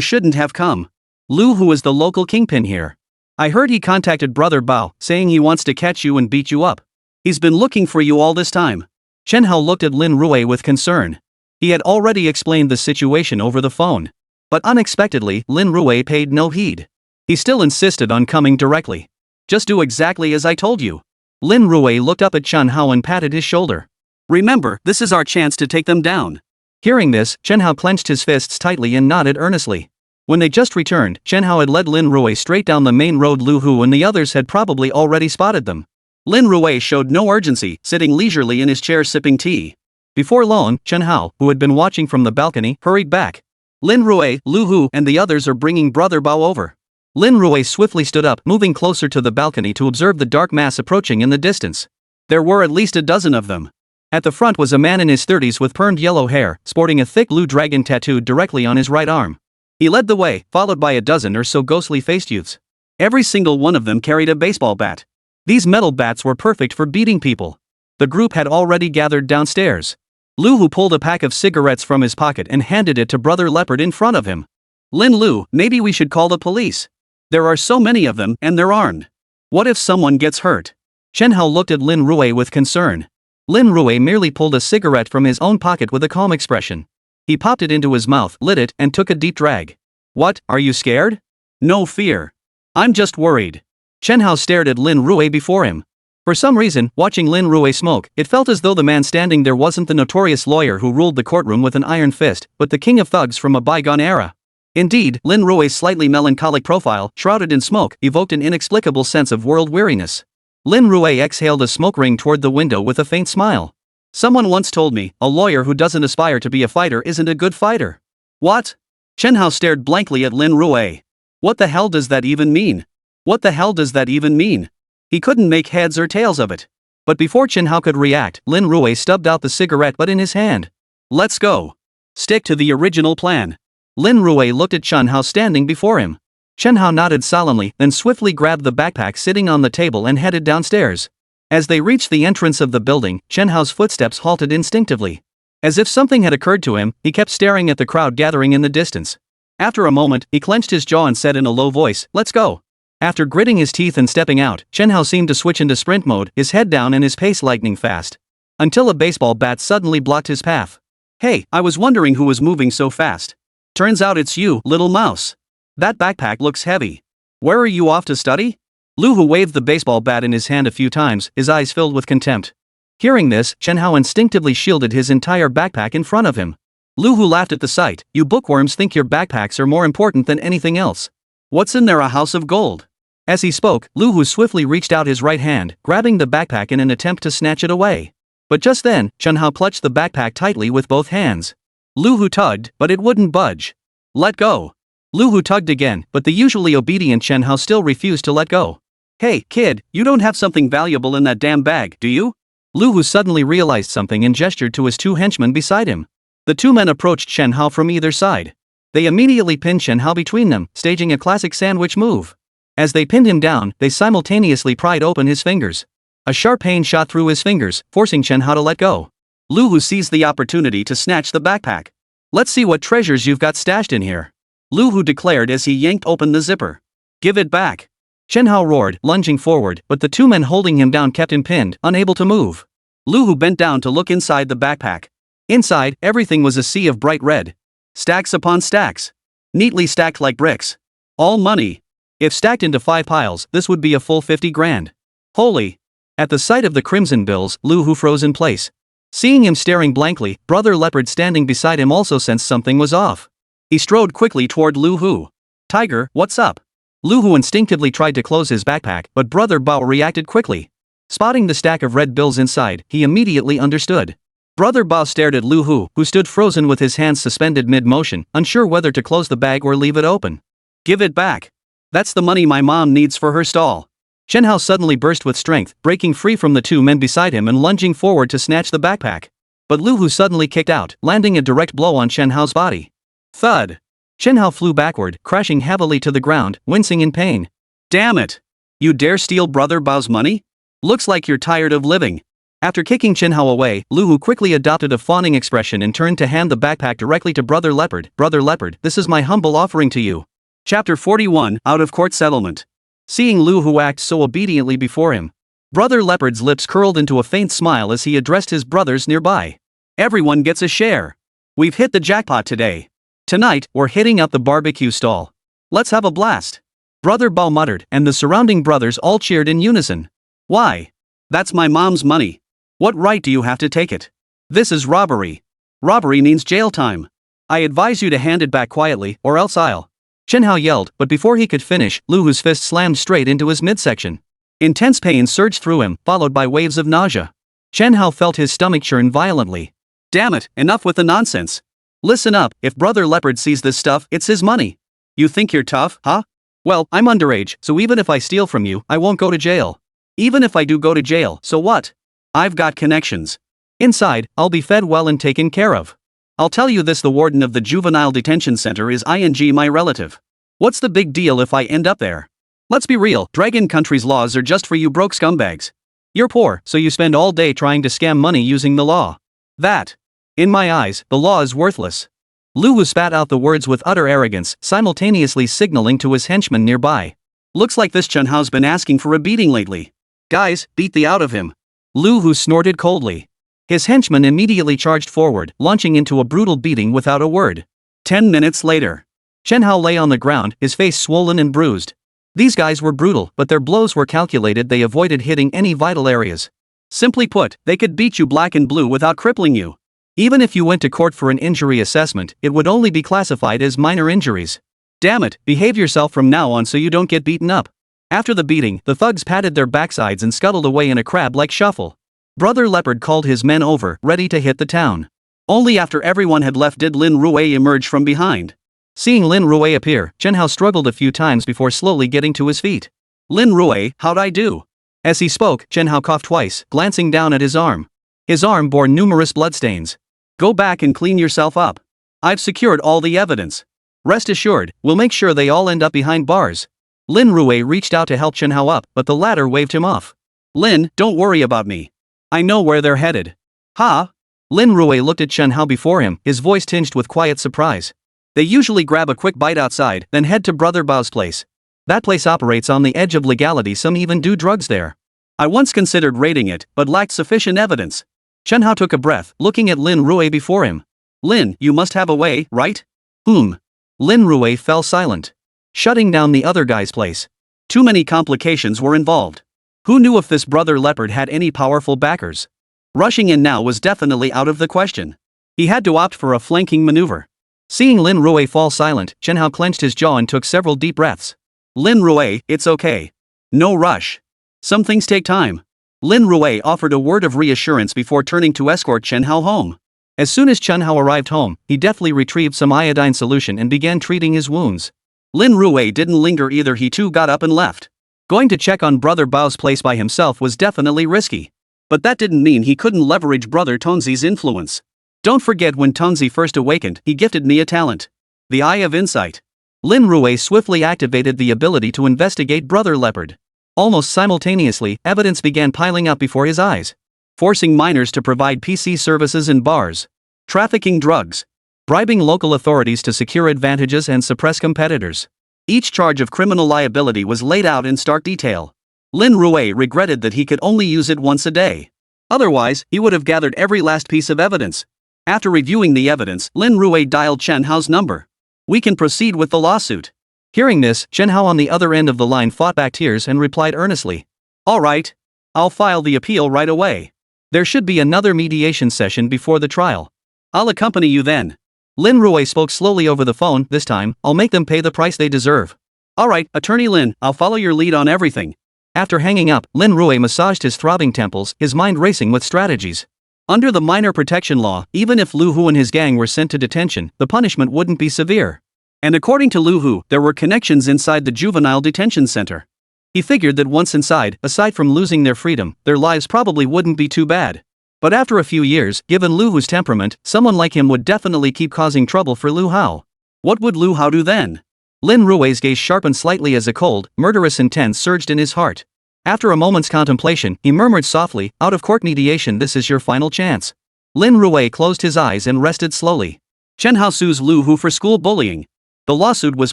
shouldn't have come. Lu Hu is the local kingpin here. I heard he contacted Brother Bao, saying he wants to catch you and beat you up. He's been looking for you all this time. Chen Hao looked at Lin Rui with concern. He had already explained the situation over the phone. But unexpectedly, Lin Rui paid no heed. He still insisted on coming directly. Just do exactly as I told you. Lin Rui looked up at Chen Hao and patted his shoulder. Remember, this is our chance to take them down. Hearing this, Chen Hao clenched his fists tightly and nodded earnestly. When they just returned, Chen Hao had led Lin Rui straight down the main road. Lu Hu and the others had probably already spotted them. Lin Rui showed no urgency, sitting leisurely in his chair sipping tea. Before long, Chen Hao, who had been watching from the balcony, hurried back. Lin Rui, Lu Hu, and the others are bringing Brother Bao over. Lin Rui swiftly stood up, moving closer to the balcony to observe the dark mass approaching in the distance. There were at least a dozen of them. At the front was a man in his 30s with permed yellow hair, sporting a thick blue dragon tattooed directly on his right arm. He led the way, followed by a dozen or so ghostly-faced youths. Every single one of them carried a baseball bat. These metal bats were perfect for beating people. The group had already gathered downstairs. Lu Hu pulled a pack of cigarettes from his pocket and handed it to Brother Leopard in front of him. Lin Lu, maybe we should call the police. There are so many of them, and they're armed. What if someone gets hurt? Chen Hao looked at Lin Rui with concern. Lin Rui merely pulled a cigarette from his own pocket with a calm expression. He popped it into his mouth, lit it, and took a deep drag. What, are you scared? No fear. I'm just worried. Chen Hao stared at Lin Rui before him. For some reason, watching Lin Rui smoke, it felt as though the man standing there wasn't the notorious lawyer who ruled the courtroom with an iron fist, but the king of thugs from a bygone era. Indeed, Lin Rui's slightly melancholic profile, shrouded in smoke, evoked an inexplicable sense of world weariness. Lin Rui exhaled a smoke ring toward the window with a faint smile. Someone once told me, a lawyer who doesn't aspire to be a fighter isn't a good fighter. What? Chen Hao stared blankly at Lin Rui. What the hell does that even mean? What the hell does that even mean? He couldn't make heads or tails of it. But before Chen Hao could react, Lin Rui stubbed out the cigarette butt in his hand. Let's go. Stick to the original plan. Lin Rui looked at Chen Hao standing before him. Chen Hao nodded solemnly, then swiftly grabbed the backpack sitting on the table and headed downstairs. As they reached the entrance of the building, Chen Hao's footsteps halted instinctively. As if something had occurred to him, he kept staring at the crowd gathering in the distance. After a moment, he clenched his jaw and said in a low voice, "Let's go." After gritting his teeth and stepping out, Chen Hao seemed to switch into sprint mode, his head down and his pace lightning fast. Until a baseball bat suddenly blocked his path. Hey, I was wondering who was moving so fast. Turns out it's you, little mouse. That backpack looks heavy. Where are you off to study? Lu Hu waved the baseball bat in his hand a few times, his eyes filled with contempt. Hearing this, Chen Hao instinctively shielded his entire backpack in front of him. Lu Hu laughed at the sight. You bookworms think your backpacks are more important than anything else. What's in there, a house of gold? As he spoke, Lu Hu swiftly reached out his right hand, grabbing the backpack in an attempt to snatch it away. But just then, Chen Hao clutched the backpack tightly with both hands. Lu Hu tugged, but it wouldn't budge. Let go. Lu Hu tugged again, but the usually obedient Chen Hao still refused to let go. Hey, kid, you don't have something valuable in that damn bag, do you? Lu Hu suddenly realized something and gestured to his two henchmen beside him. The two men approached Chen Hao from either side. They immediately pinned Chen Hao between them, staging a classic sandwich move. As they pinned him down, they simultaneously pried open his fingers. A sharp pain shot through his fingers, forcing Chen Hao to let go. Lu Hu seized the opportunity to snatch the backpack. Let's see what treasures you've got stashed in here. Lu Hu declared as he yanked open the zipper. Give it back. Chen Hao roared, lunging forward, but the two men holding him down kept him pinned, unable to move. Lu Hu bent down to look inside the backpack. Inside, everything was a sea of bright red. Stacks upon stacks. Neatly stacked like bricks. All money. If stacked into 5 piles, this would be a full 50 grand. Holy! At the sight of the crimson bills, Lu Hu froze in place. Seeing him staring blankly, Brother Leopard standing beside him also sensed something was off. He strode quickly toward Lu Hu. Tiger, what's up? Lu Hu instinctively tried to close his backpack, but Brother Bao reacted quickly. Spotting the stack of red bills inside, he immediately understood. Brother Bao stared at Lu Hu, who stood frozen with his hands suspended mid-motion, unsure whether to close the bag or leave it open. Give it back. That's the money my mom needs for her stall. Chen Hao suddenly burst with strength, breaking free from the two men beside him and lunging forward to snatch the backpack. But Lu Hu suddenly kicked out, landing a direct blow on Chen Hao's body. Thud! Chen Hao flew backward, crashing heavily to the ground, wincing in pain. Damn it! You dare steal Brother Bao's money? Looks like you're tired of living. After kicking Chen Hao away, Lu Hu quickly adopted a fawning expression and turned to hand the backpack directly to Brother Leopard. Brother Leopard, this is my humble offering to you. Chapter 41, Out-of-Court Settlement. Seeing Lu Hu act so obediently before him, Brother Leopard's lips curled into a faint smile as he addressed his brothers nearby. Everyone gets a share. We've hit the jackpot today. Tonight, we're hitting up the barbecue stall. Let's have a blast. Brother Bao muttered, and the surrounding brothers all cheered in unison. Why? That's my mom's money. What right do you have to take it? This is robbery. Robbery means jail time. I advise you to hand it back quietly, or else I'll. Chen Hao yelled, but before he could finish, Lu Hu's fist slammed straight into his midsection. Intense pain surged through him, followed by waves of nausea. Chen Hao felt his stomach churn violently. Damn it, enough with the nonsense. Listen up, if Brother Leopard sees this stuff, it's his money. You think you're tough, huh? Well, I'm underage, so even if I steal from you, I won't go to jail. Even if I do go to jail, so what? I've got connections. Inside, I'll be fed well and taken care of. I'll tell you this, the warden of the juvenile detention center is my relative. What's the big deal if I end up there? Let's be real, Dragon Country's laws are just for you broke scumbags. You're poor, so you spend all day trying to scam money using the law. That. In my eyes, the law is worthless. Lu Hu spat out the words with utter arrogance, simultaneously signaling to his henchmen nearby. Looks like this Chen Hao's been asking for a beating lately. Guys, beat the out of him. Lu Hu snorted coldly. His henchmen immediately charged forward, launching into a brutal beating without a word. 10 minutes later. Chen Hao lay on the ground, his face swollen and bruised. These guys were brutal, but their blows were calculated. They avoided hitting any vital areas. Simply put, they could beat you black and blue without crippling you. Even if you went to court for an injury assessment, it would only be classified as minor injuries. Damn it, behave yourself from now on so you don't get beaten up. After the beating, the thugs patted their backsides and scuttled away in a crab-like shuffle. Brother Leopard called his men over, ready to hit the town. Only after everyone had left did Lin Rui emerge from behind. Seeing Lin Rui appear, Chen Hao struggled a few times before slowly getting to his feet. Lin Rui, how'd I do? As he spoke, Chen Hao coughed twice, glancing down at his arm. His arm bore numerous bloodstains. Go back and clean yourself up. I've secured all the evidence. Rest assured, we'll make sure they all end up behind bars. Lin Rui reached out to help Chen Hao up, but the latter waved him off. Lin, don't worry about me. I know where they're headed. Ha! Lin Rui looked at Chen Hao before him, his voice tinged with quiet surprise. They usually grab a quick bite outside, then head to Brother Bao's place. That place operates on the edge of legality, some even do drugs there. I once considered raiding it, but lacked sufficient evidence. Chen Hao took a breath, looking at Lin Rui before him. Lin, you must have a way, right? Lin Rui fell silent. Shutting down the other guy's place. Too many complications were involved. Who knew if this Brother Leopard had any powerful backers? Rushing in now was definitely out of the question. He had to opt for a flanking maneuver. Seeing Lin Rui fall silent, Chen Hao clenched his jaw and took several deep breaths. Lin Rui, it's okay. No rush. Some things take time. Lin Rui offered a word of reassurance before turning to escort Chen Hao home. As soon as Chen Hao arrived home, he deftly retrieved some iodine solution and began treating his wounds. Lin Rui didn't linger either, he too got up and left. Going to check on Brother Bao's place by himself was definitely risky. But that didn't mean he couldn't leverage Brother Tonzi's influence. Don't forget, when Tonzi first awakened, he gifted me a talent. The Eye of Incite. Lin Rui swiftly activated the ability to investigate Brother Leopard. Almost simultaneously, evidence began piling up before his eyes. Forcing minors to provide PC services in bars. Trafficking drugs. Bribing local authorities to secure advantages and suppress competitors. Each charge of criminal liability was laid out in stark detail. Lin Rui regretted that he could only use it once a day. Otherwise, he would have gathered every last piece of evidence. After reviewing the evidence, Lin Rui dialed Chen Hao's number. "We can proceed with the lawsuit." Hearing this, Chen Hao on the other end of the line fought back tears and replied earnestly. "All right. I'll file the appeal right away. There should be another mediation session before the trial. I'll accompany you then." Lin Rui spoke slowly over the phone. "This time, I'll make them pay the price they deserve." "All right, Attorney Lin, I'll follow your lead on everything." After hanging up, Lin Rui massaged his throbbing temples, his mind racing with strategies. Under the minor protection law, even if Lu Hu and his gang were sent to detention, the punishment wouldn't be severe. And according to Lu Hu, there were connections inside the juvenile detention center. He figured that once inside, aside from losing their freedom, their lives probably wouldn't be too bad. But after a few years, given Lu Hu's temperament, someone like him would definitely keep causing trouble for Lu Hao. What would Lu Hao do then? Lin Rui's gaze sharpened slightly as a cold, murderous intent surged in his heart. After a moment's contemplation, he murmured softly, "Out-of-court mediation, this is your final chance." Lin Rui closed his eyes and rested slowly. Chen Hao sues Lu Hu for school bullying. The lawsuit was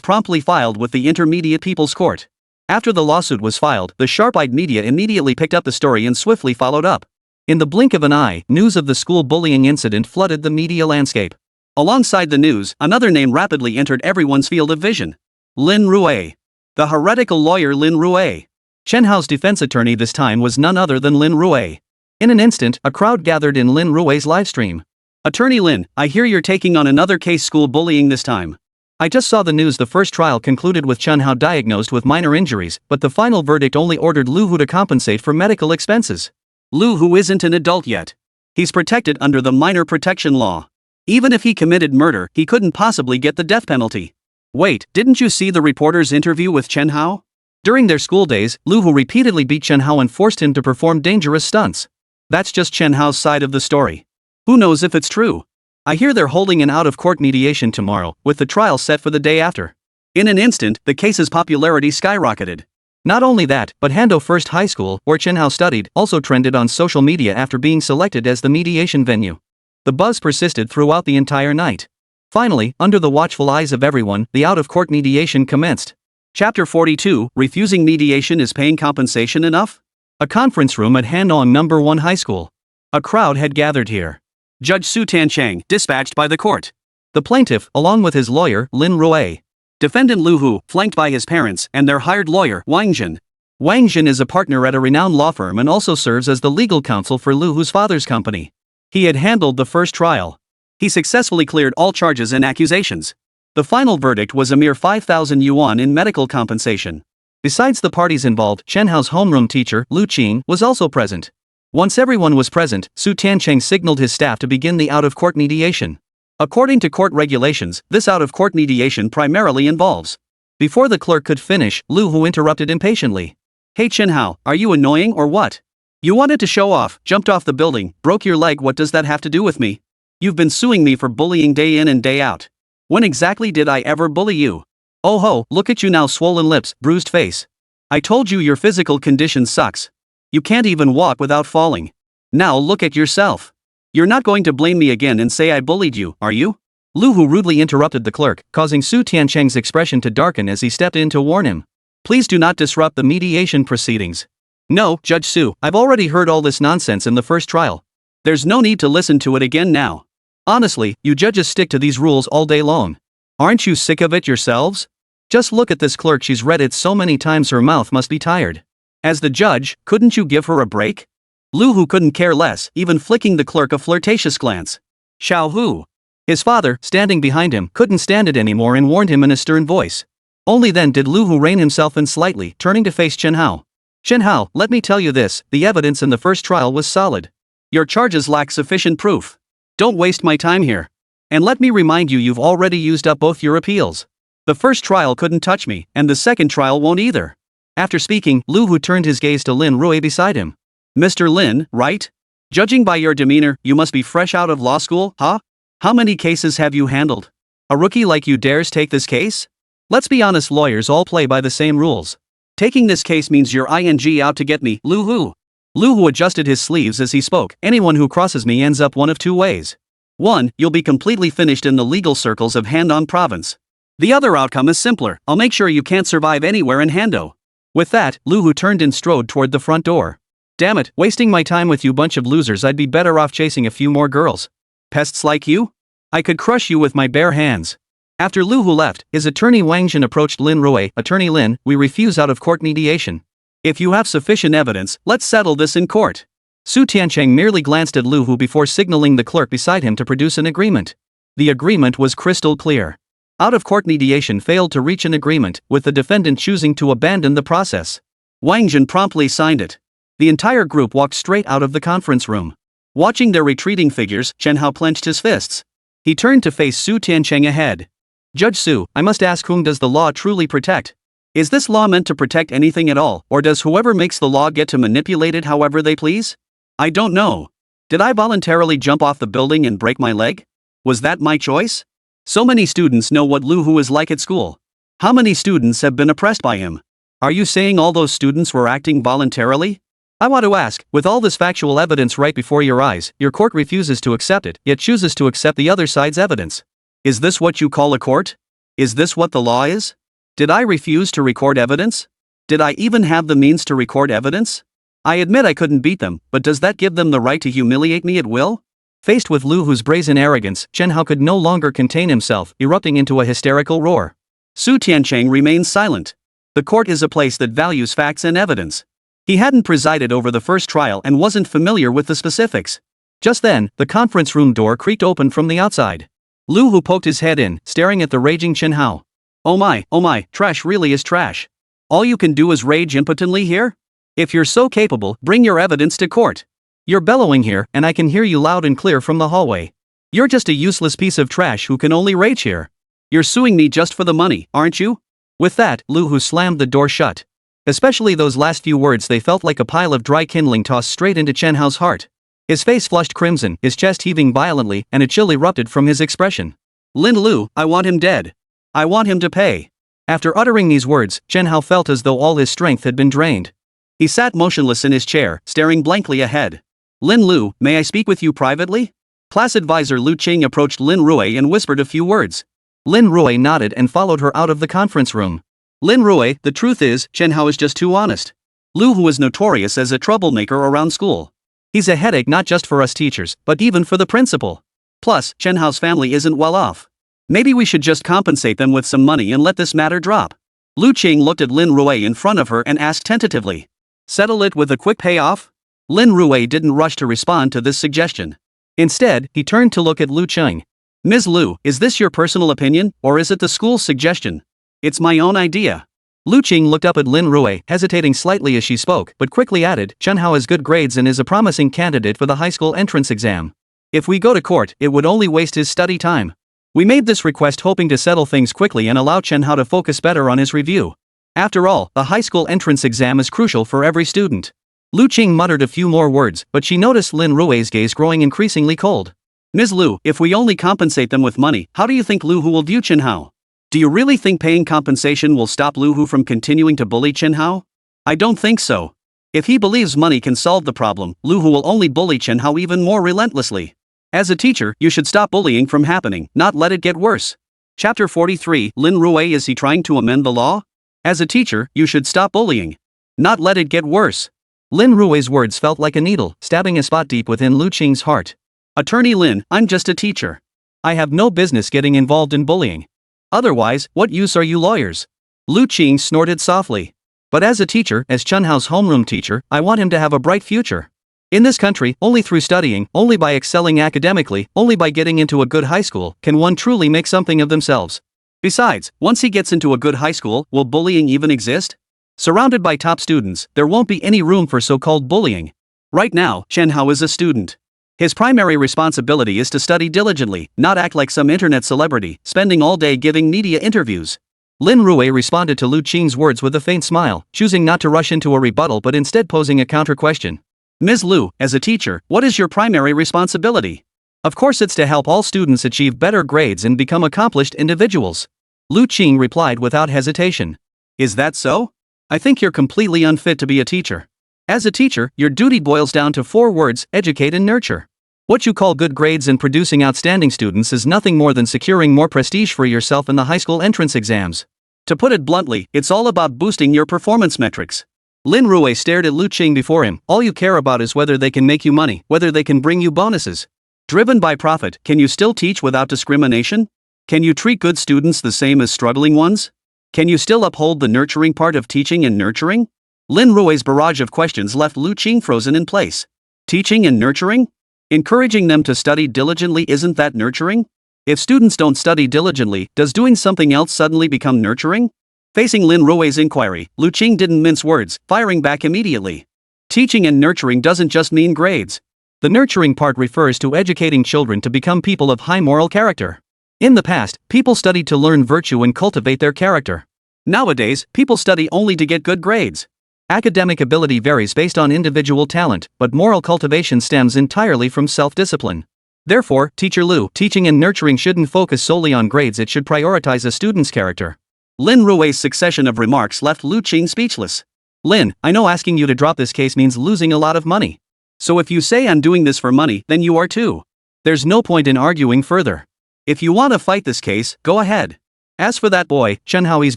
promptly filed with the Intermediate People's Court. After the lawsuit was filed, the sharp-eyed media immediately picked up the story and swiftly followed up. In the blink of an eye, news of the school bullying incident flooded the media landscape. Alongside the news, another name rapidly entered everyone's field of vision. Lin Rui. The heretical lawyer Lin Rui. Chen Hao's defense attorney this time was none other than Lin Rui. In an instant, a crowd gathered in Lin Rui's livestream. "Attorney Lin, I hear you're taking on another case, school bullying this time." "I just saw the news. The first trial concluded with Chen Hao diagnosed with minor injuries, but the final verdict only ordered Lu Hu to compensate for medical expenses." Lu Hu isn't an adult yet. He's protected under the minor protection law. Even if he committed murder, he couldn't possibly get the death penalty. Wait, didn't you see the reporter's interview with Chen Hao? During their school days, Lu Hu repeatedly beat Chen Hao and forced him to perform dangerous stunts. That's just Chen Hao's side of the story. Who knows if it's true? I hear they're holding an out-of-court mediation tomorrow, with the trial set for the day after. In an instant, the case's popularity skyrocketed. Not only that, but Hando First High School, where Chen Hao studied, also trended on social media after being selected as the mediation venue. The buzz persisted throughout the entire night. Finally, under the watchful eyes of everyone, the out-of-court mediation commenced. Chapter 42, Refusing Mediation is Paying Compensation Enough? A conference room at Handong No. 1 High School. A crowd had gathered here. Judge Su Tanchang, dispatched by the court. The plaintiff, along with his lawyer, Lin Rui. Defendant Lu Hu, flanked by his parents, and their hired lawyer, Wang Jin. Wang Jin is a partner at a renowned law firm and also serves as the legal counsel for Lu Hu's father's company. He had handled the first trial. He successfully cleared all charges and accusations. The final verdict was a mere 5,000 yuan in medical compensation. Besides the parties involved, Chen Hao's homeroom teacher, Lu Qing, was also present. Once everyone was present, Su Tancheng signaled his staff to begin the out-of-court mediation. According to court regulations, this out-of-court mediation primarily involves. Before the clerk could finish, Lu Hu interrupted impatiently. "Hey Chen Hao, are you annoying or what? You wanted to show off, jumped off the building, broke your leg. What does that have to do with me? You've been suing me for bullying day in and day out. When exactly did I ever bully you? Oh ho, look at you now, swollen lips, bruised face. I told you your physical condition sucks. You can't even walk without falling. Now look at yourself. You're not going to blame me again and say I bullied you, are you?" Lu Hu rudely interrupted the clerk, causing Su Tiancheng's expression to darken as he stepped in to warn him. "Please do not disrupt the mediation proceedings." "No, Judge Su, I've already heard all this nonsense in the first trial. There's no need to listen to it again now. Honestly, you judges stick to these rules all day long. Aren't you sick of it yourselves? Just look at this clerk, she's read it so many times her mouth must be tired. As the judge, couldn't you give her a break?" Lu Hu couldn't care less, even flicking the clerk a flirtatious glance. Xiao Hu. His father, standing behind him, couldn't stand it anymore and warned him in a stern voice. Only then did Lu Hu rein himself in slightly, turning to face Chen Hao. "Chen Hao, let me tell you this, the evidence in the first trial was solid. Your charges lack sufficient proof. Don't waste my time here. And let me remind you, you've already used up both your appeals. The first trial couldn't touch me, and the second trial won't either." After speaking, Lu Hu turned his gaze to Lin Rui beside him. "Mr. Lin, right? Judging by your demeanor, you must be fresh out of law school, huh? How many cases have you handled? A rookie like you dares take this case? Let's be honest, lawyers all play by the same rules. Taking this case means you're out to get me, Lu Hu." Lu Hu adjusted his sleeves as he spoke. "Anyone who crosses me ends up one of two ways. 1. You'll be completely finished in the legal circles of Handong province. The other outcome is simpler, I'll make sure you can't survive anywhere in Hando. With that, Lu Hu turned and strode toward the front door. Damn it, wasting my time with you bunch of losers, I'd be better off chasing a few more girls. Pests like you? I could crush you with my bare hands. After Lu Hu left, his attorney Wang Jin approached Lin Rui. Attorney Lin, we refuse out-of-court mediation. If you have sufficient evidence, let's settle this in court. Su Tiancheng merely glanced at Lu Hu before signaling the clerk beside him to produce an agreement. The agreement was crystal clear. Out-of-court mediation failed to reach an agreement, with the defendant choosing to abandon the process. Wang Jin promptly signed it. The entire group walked straight out of the conference room. Watching their retreating figures, Chen Hao clenched his fists. He turned to face Su Tiancheng ahead. Judge Su, I must ask, whom does the law truly protect? Is this law meant to protect anything at all, or does whoever makes the law get to manipulate it however they please? I don't know. Did I voluntarily jump off the building and break my leg? Was that my choice? So many students know what Lu Hu is like at school. How many students have been oppressed by him? Are you saying all those students were acting voluntarily? I want to ask, with all this factual evidence right before your eyes, your court refuses to accept it, yet chooses to accept the other side's evidence. Is this what you call a court? Is this what the law is? Did I refuse to record evidence? Did I even have the means to record evidence? I admit I couldn't beat them, but does that give them the right to humiliate me at will? Faced with Lu Hu's brazen arrogance, Chen Hao could no longer contain himself, erupting into a hysterical roar. Su Tiancheng remained silent. The court is a place that values facts and evidence. He hadn't presided over the first trial and wasn't familiar with the specifics. Just then, the conference room door creaked open from the outside. Lu Hu poked his head in, staring at the raging Chen Hao. Oh my, trash really is trash. All you can do is rage impotently here? If you're so capable, bring your evidence to court. You're bellowing here, and I can hear you loud and clear from the hallway. You're just a useless piece of trash who can only rage here. You're suing me just for the money, aren't you? With that, Lu Hu slammed the door shut. Especially those last few words, they felt like a pile of dry kindling tossed straight into Chen Hao's heart. His face flushed crimson, his chest heaving violently, and a chill erupted from his expression. Lin Lu, I want him dead. I want him to pay. After uttering these words, Chen Hao felt as though all his strength had been drained. He sat motionless in his chair, staring blankly ahead. Lin Lu, may I speak with you privately? Class advisor Lu Qing approached Lin Rui and whispered a few words. Lin Rui nodded and followed her out of the conference room. Lin Rui, the truth is, Chen Hao is just too honest. Lu Hu is notorious as a troublemaker around school. He's a headache not just for us teachers, but even for the principal. Plus, Chen Hao's family isn't well off. Maybe we should just compensate them with some money and let this matter drop. Lu Qing looked at Lin Rui in front of her and asked tentatively. Settle it with a quick payoff? Lin Rui didn't rush to respond to this suggestion. Instead, he turned to look at Lu Qing. Ms. Lu, is this your personal opinion, or is it the school's suggestion? It's my own idea. Lu Qing looked up at Lin Rui, hesitating slightly as she spoke, but quickly added, Chen Hao has good grades and is a promising candidate for the high school entrance exam. If we go to court, it would only waste his study time. We made this request hoping to settle things quickly and allow Chen Hao to focus better on his review. After all, the high school entrance exam is crucial for every student. Lu Qing muttered a few more words, but she noticed Lin Rui's gaze growing increasingly cold. Ms. Lu, if we only compensate them with money, how do you think Lu Hu will view Chen Hao? Do you really think paying compensation will stop Lu Hu from continuing to bully Chen Hao? I don't think so. If he believes money can solve the problem, Lu Hu will only bully Chen Hao even more relentlessly. As a teacher, you should stop bullying from happening, not let it get worse. Chapter 43, Lin Rui, is he trying to amend the law? As a teacher, you should stop bullying, not let it get worse. Lin Rui's words felt like a needle, stabbing a spot deep within Lu Qing's heart. Attorney Lin, I'm just a teacher. I have no business getting involved in bullying. Otherwise, what use are you lawyers? Lu Qing snorted softly. But as a teacher, as Chen Hao's homeroom teacher, I want him to have a bright future. In this country, only through studying, only by excelling academically, only by getting into a good high school, can one truly make something of themselves. Besides, once he gets into a good high school, will bullying even exist? Surrounded by top students, there won't be any room for so-called bullying. Right now, Chen Hao is a student. His primary responsibility is to study diligently, not act like some internet celebrity, spending all day giving media interviews. Lin Rui responded to Lu Qing's words with a faint smile, choosing not to rush into a rebuttal but instead posing a counter-question. Ms. Lu, as a teacher, what is your primary responsibility? Of course it's to help all students achieve better grades and become accomplished individuals. Lu Qing replied without hesitation. Is that so? I think you're completely unfit to be a teacher. As a teacher, your duty boils down to 4 words, educate and nurture. What you call good grades and producing outstanding students is nothing more than securing more prestige for yourself in the high school entrance exams. To put it bluntly, it's all about boosting your performance metrics. Lin Rui stared at Lu Qing before him. All you care about is whether they can make you money, whether they can bring you bonuses. Driven by profit, can you still teach without discrimination? Can you treat good students the same as struggling ones? Can you still uphold the nurturing part of teaching and nurturing? Lin Rui's barrage of questions left Lu Qing frozen in place. Teaching and nurturing? Encouraging them to study diligently, isn't that nurturing? If students don't study diligently, does doing something else suddenly become nurturing? Facing Lin Rui's inquiry, Lu Qing didn't mince words, firing back immediately. Teaching and nurturing doesn't just mean grades. The nurturing part refers to educating children to become people of high moral character. In the past, people studied to learn virtue and cultivate their character. Nowadays, people study only to get good grades. Academic ability varies based on individual talent, but moral cultivation stems entirely from self-discipline. Therefore, Teacher Lu, teaching and nurturing shouldn't focus solely on grades, it should prioritize a student's character. Lin Rui's succession of remarks left Lu Qing speechless. Lin, I know asking you to drop this case means losing a lot of money. So if you say I'm doing this for money, then you are too. There's no point in arguing further. If you want to fight this case, go ahead. As for that boy, Chen Hao, he's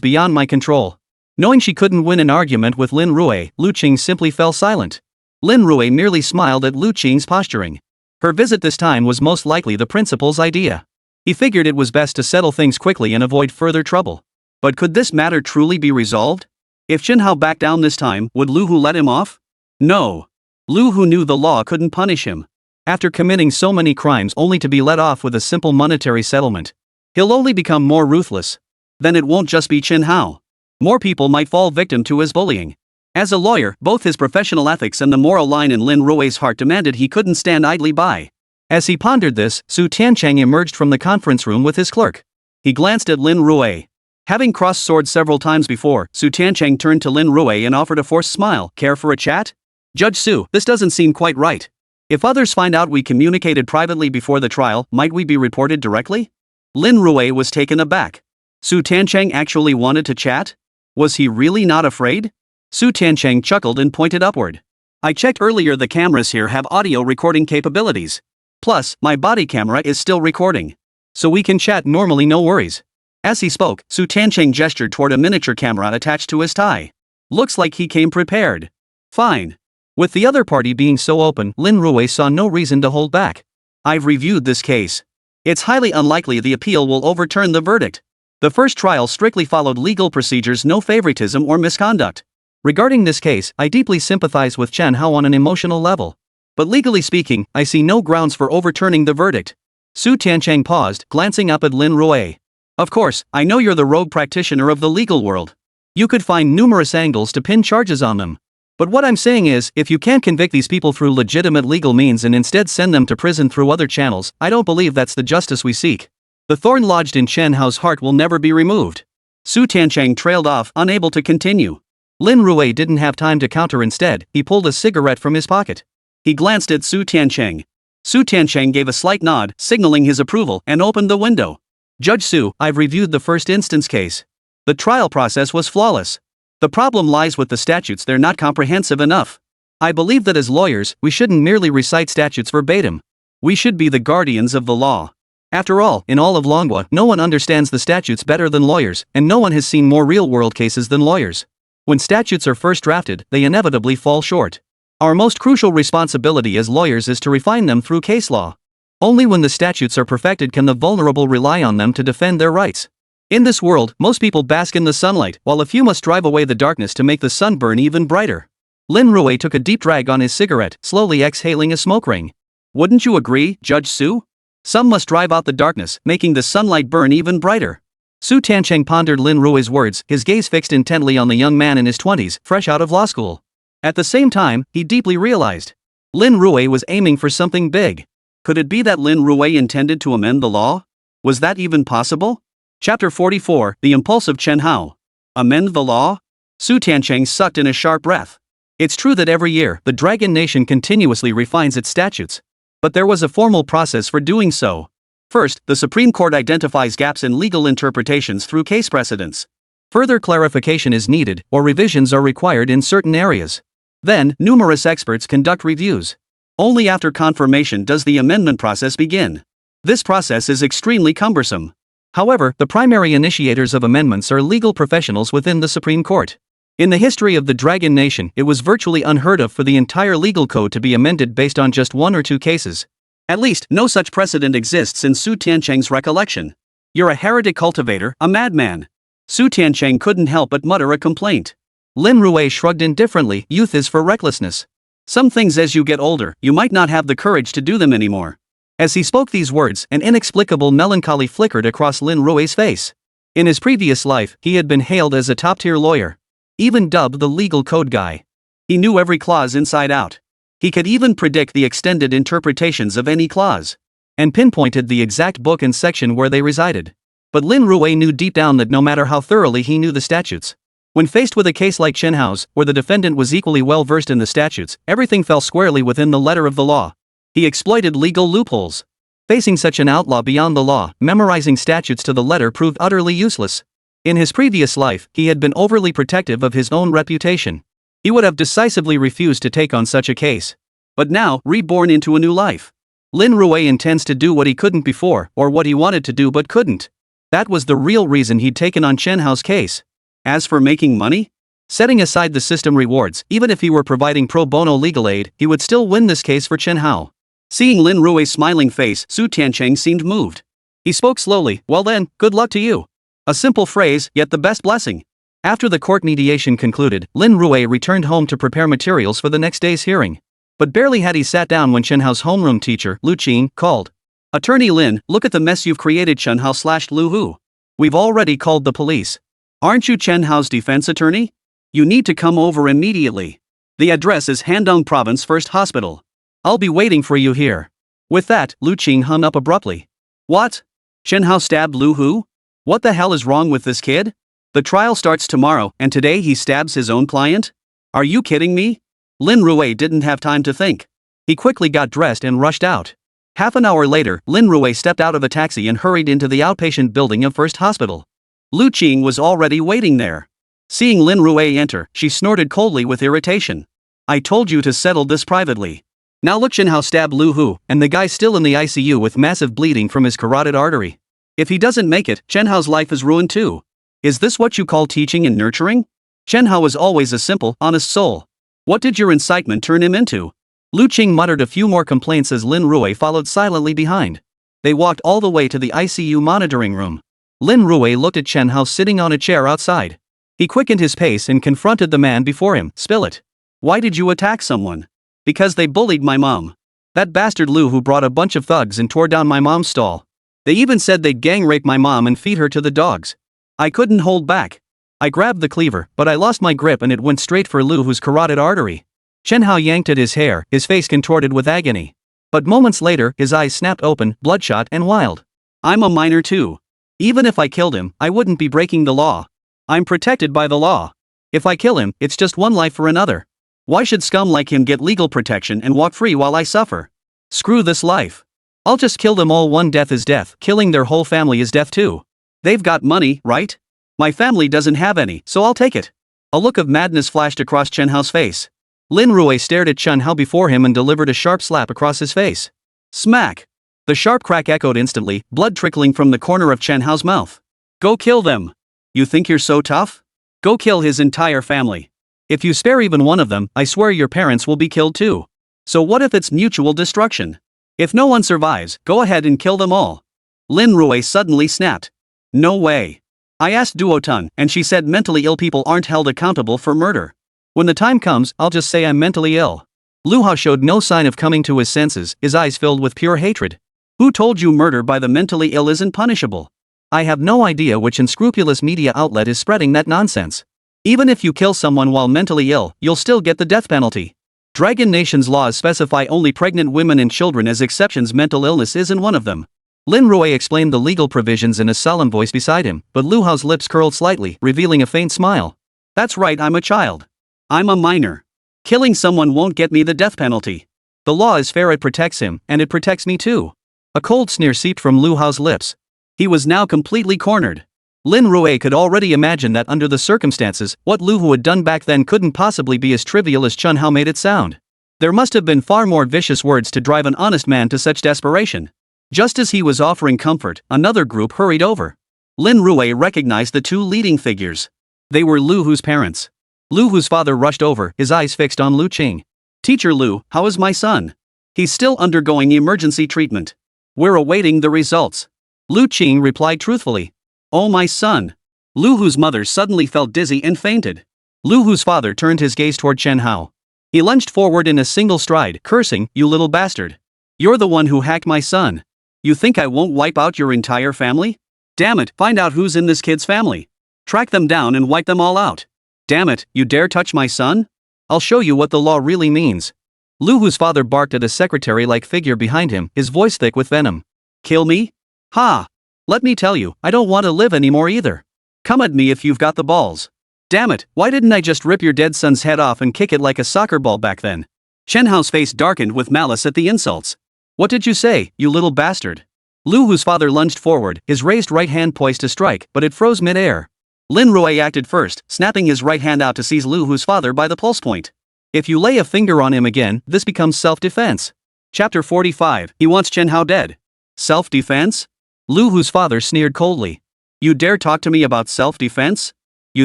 beyond my control. Knowing she couldn't win an argument with Lin Rui, Lu Qing simply fell silent. Lin Rui merely smiled at Lu Qing's posturing. Her visit this time was most likely the principal's idea. He figured it was best to settle things quickly and avoid further trouble. But could this matter truly be resolved? If Chen Hao backed down this time, would Lu Hu let him off? No. Lu Hu knew the law couldn't punish him. After committing so many crimes only to be let off with a simple monetary settlement, he'll only become more ruthless. Then it won't just be Chen Hao. More people might fall victim to his bullying. As a lawyer, both his professional ethics and the moral line in Lin Rui's heart demanded he couldn't stand idly by. As he pondered this, Su Tiancheng emerged from the conference room with his clerk. He glanced at Lin Rui. Having crossed swords several times before, Su Tiancheng turned to Lin Rui and offered a forced smile. Care for a chat? Judge Su, this doesn't seem quite right. If others find out we communicated privately before the trial, might we be reported directly? Lin Rui was taken aback. Su Tiancheng actually wanted to chat? Was he really not afraid? Su Tiancheng chuckled and pointed upward. I checked earlier, the cameras here have audio recording capabilities. Plus, my body camera is still recording. So we can chat normally, no worries. As he spoke, Su Tiancheng gestured toward a miniature camera attached to his tie. Looks like he came prepared. Fine. With the other party being so open, Lin Rui saw no reason to hold back. I've reviewed this case. It's highly unlikely the appeal will overturn the verdict. The first trial strictly followed legal procedures, no favoritism or misconduct. Regarding this case, I deeply sympathize with Chen Hao on an emotional level. But legally speaking, I see no grounds for overturning the verdict. Su Tiancheng paused, glancing up at Lin Rui. Of course, I know you're the rogue practitioner of the legal world. You could find numerous angles to pin charges on them. But what I'm saying is, if you can't convict these people through legitimate legal means and instead send them to prison through other channels, I don't believe that's the justice we seek. The thorn lodged in Chen Hao's heart will never be removed. Su Tiancheng trailed off, unable to continue. Lin Rui didn't have time to counter. Instead, he pulled a cigarette from his pocket. He glanced at Su Tiancheng. Su Tiancheng gave a slight nod, signaling his approval, and opened the window. Judge Su, I've reviewed the first instance case. The trial process was flawless. The problem lies with the statutes, they're not comprehensive enough. I believe that as lawyers, we shouldn't merely recite statutes verbatim. We should be the guardians of the law. After all, in all of Longwa, no one understands the statutes better than lawyers, and no one has seen more real-world cases than lawyers. When statutes are first drafted, they inevitably fall short. Our most crucial responsibility as lawyers is to refine them through case law. Only when the statutes are perfected can the vulnerable rely on them to defend their rights. In this world, most people bask in the sunlight, while a few must drive away the darkness to make the sun burn even brighter. Lin Rui took a deep drag on his cigarette, slowly exhaling a smoke ring. Wouldn't you agree, Judge Su? Some must drive out the darkness, making the sunlight burn even brighter. Su Tiancheng pondered Lin Rui's words, his gaze fixed intently on the young man in his 20s, fresh out of law school. At the same time, he deeply realized Lin Rui was aiming for something big. Could it be that Lin Rui intended to amend the law? Was that even possible? Chapter 44, The Impulsive Chen Hao. Amend the law? Su Tiancheng sucked in a sharp breath. It's true that every year, the Dragon Nation continuously refines its statutes. But there was a formal process for doing so. First, the Supreme Court identifies gaps in legal interpretations through case precedents. Further clarification is needed, or revisions are required in certain areas. Then, numerous experts conduct reviews. Only after confirmation does the amendment process begin. This process is extremely cumbersome. However, the primary initiators of amendments are legal professionals within the Supreme Court. In the history of the Dragon Nation, it was virtually unheard of for the entire legal code to be amended based on just 1 or 2 cases. At least, no such precedent exists in Su Tiancheng's recollection. You're a heretic cultivator, a madman. Su Tiancheng couldn't help but mutter a complaint. Lin Rui shrugged indifferently. Youth is for recklessness. Some things as you get older, you might not have the courage to do them anymore. As he spoke these words, an inexplicable melancholy flickered across Lin Rui's face. In his previous life, he had been hailed as a top-tier lawyer. Even dubbed the legal code guy. He knew every clause inside out. He could even predict the extended interpretations of any clause. And pinpointed the exact book and section where they resided. But Lin Rui knew deep down that no matter how thoroughly he knew the statutes, when faced with a case like Chen Hao's, where the defendant was equally well versed in the statutes, everything fell squarely within the letter of the law. He exploited legal loopholes. Facing such an outlaw beyond the law, memorizing statutes to the letter proved utterly useless. In his previous life, he had been overly protective of his own reputation. He would have decisively refused to take on such a case. But now, reborn into a new life, Lin Rui intends to do what he couldn't before, or what he wanted to do but couldn't. That was the real reason he'd taken on Chen Hao's case. As for making money? Setting aside the system rewards, even if he were providing pro bono legal aid, he would still win this case for Chen Hao. Seeing Lin Rui's smiling face, Su Tiancheng seemed moved. He spoke slowly. Well then, good luck to you. A simple phrase, yet the best blessing. After the court mediation concluded, Lin Rui returned home to prepare materials for the next day's hearing. But barely had he sat down when Chen Hao's homeroom teacher, Lu Qing, called. Attorney Lin, look at the mess you've created. Chen Hao/Lu Hu. We've already called the police. Aren't you Chen Hao's defense attorney? You need to come over immediately. The address is Handong Province First Hospital. I'll be waiting for you here. With that, Lu Qing hung up abruptly. What? Chen Hao stabbed Lu Hu? What the hell is wrong with this kid? The trial starts tomorrow, and today he stabs his own client? Are you kidding me? Lin Rui didn't have time to think. He quickly got dressed and rushed out. Half an hour later, Lin Rui stepped out of a taxi and hurried into the outpatient building of First Hospital. Lu Qing was already waiting there. Seeing Lin Rui enter, she snorted coldly with irritation. I told you to settle this privately. Now look, Chen Hao stabbed Lu Hu, and the guy's still in the ICU with massive bleeding from his carotid artery. If he doesn't make it, Chen Hao's life is ruined too. Is this what you call teaching and nurturing? Chen Hao was always a simple, honest soul. What did your incitement turn him into? Lu Qing muttered a few more complaints as Lin Rui followed silently behind. They walked all the way to the ICU monitoring room. Lin Rui looked at Chen Hao sitting on a chair outside. He quickened his pace and confronted the man before him. Spill it. Why did you attack someone? Because they bullied my mom. That bastard Lu Hu brought a bunch of thugs and tore down my mom's stall. They even said they'd gang rape my mom and feed her to the dogs. I couldn't hold back. I grabbed the cleaver, but I lost my grip and it went straight for Lu Hu's carotid artery. Chen Hao yanked at his hair, his face contorted with agony. But moments later, his eyes snapped open, bloodshot and wild. I'm a minor too. Even if I killed him, I wouldn't be breaking the law. I'm protected by the law. If I kill him, it's just one life for another. Why should scum like him get legal protection and walk free while I suffer? Screw this life. I'll just kill them all. One death is death, killing their whole family is death too. They've got money, right? My family doesn't have any, so I'll take it. A look of madness flashed across Chen Hao's face. Lin Rui stared at Chen Hao before him and delivered a sharp slap across his face. Smack! The sharp crack echoed instantly, blood trickling from the corner of Chen Hao's mouth. Go kill them. You think you're so tough? Go kill his entire family. If you spare even one of them, I swear your parents will be killed too. So what if it's mutual destruction? If no one survives, go ahead and kill them all. Lin Rui suddenly snapped. No way. I asked Duotun, and she said mentally ill people aren't held accountable for murder. When the time comes, I'll just say I'm mentally ill. Lu Hao showed no sign of coming to his senses, his eyes filled with pure hatred. Who told you murder by the mentally ill isn't punishable? I have no idea which unscrupulous media outlet is spreading that nonsense. Even if you kill someone while mentally ill, you'll still get the death penalty. Dragon Nation's laws specify only pregnant women and children as exceptions. Mental illness isn't one of them. Lin Rui explained the legal provisions in a solemn voice beside him, but Lu Hao's lips curled slightly, revealing a faint smile. That's right, I'm a child. I'm a minor. Killing someone won't get me the death penalty. The law is fair, it protects him, and it protects me too. A cold sneer seeped from Lu Hao's lips. He was now completely cornered. Lin Rui could already imagine that under the circumstances, what Lu Hu had done back then couldn't possibly be as trivial as Chen Hao made it sound. There must have been far more vicious words to drive an honest man to such desperation. Just as he was offering comfort, another group hurried over. Lin Rui recognized the two leading figures. They were Lu Hu's parents. Lu Hu's father rushed over, his eyes fixed on Lu Qing. "Teacher Lu, how is my son? He's still undergoing emergency treatment. We're awaiting the results." Lu Qing replied truthfully. "Oh my son." Lu Hu's mother suddenly felt dizzy and fainted. Lu Hu's father turned his gaze toward Chen Hao. He lunged forward in a single stride, cursing, "You little bastard. You're the one who hacked my son. You think I won't wipe out your entire family? Damn it, find out who's in this kid's family. Track them down and wipe them all out. Damn it, you dare touch my son? I'll show you what the law really means." Lu Hu's father barked at a secretary-like figure behind him, his voice thick with venom. "Kill me? Ha! Let me tell you, I don't want to live anymore either. Come at me if you've got the balls. Damn it, why didn't I just rip your dead son's head off and kick it like a soccer ball back then?" Chen Hao's face darkened with malice at the insults. "What did you say, you little bastard?" Lu Hu's father lunged forward, his raised right hand poised to strike, but it froze mid-air. Lin Rui acted first, snapping his right hand out to seize Lu Hu's father by the pulse point. "If you lay a finger on him again, this becomes self-defense." Chapter 45, He wants Chen Hao dead. Self-defense? Lu Hu's father sneered coldly. "You dare talk to me about self-defense? You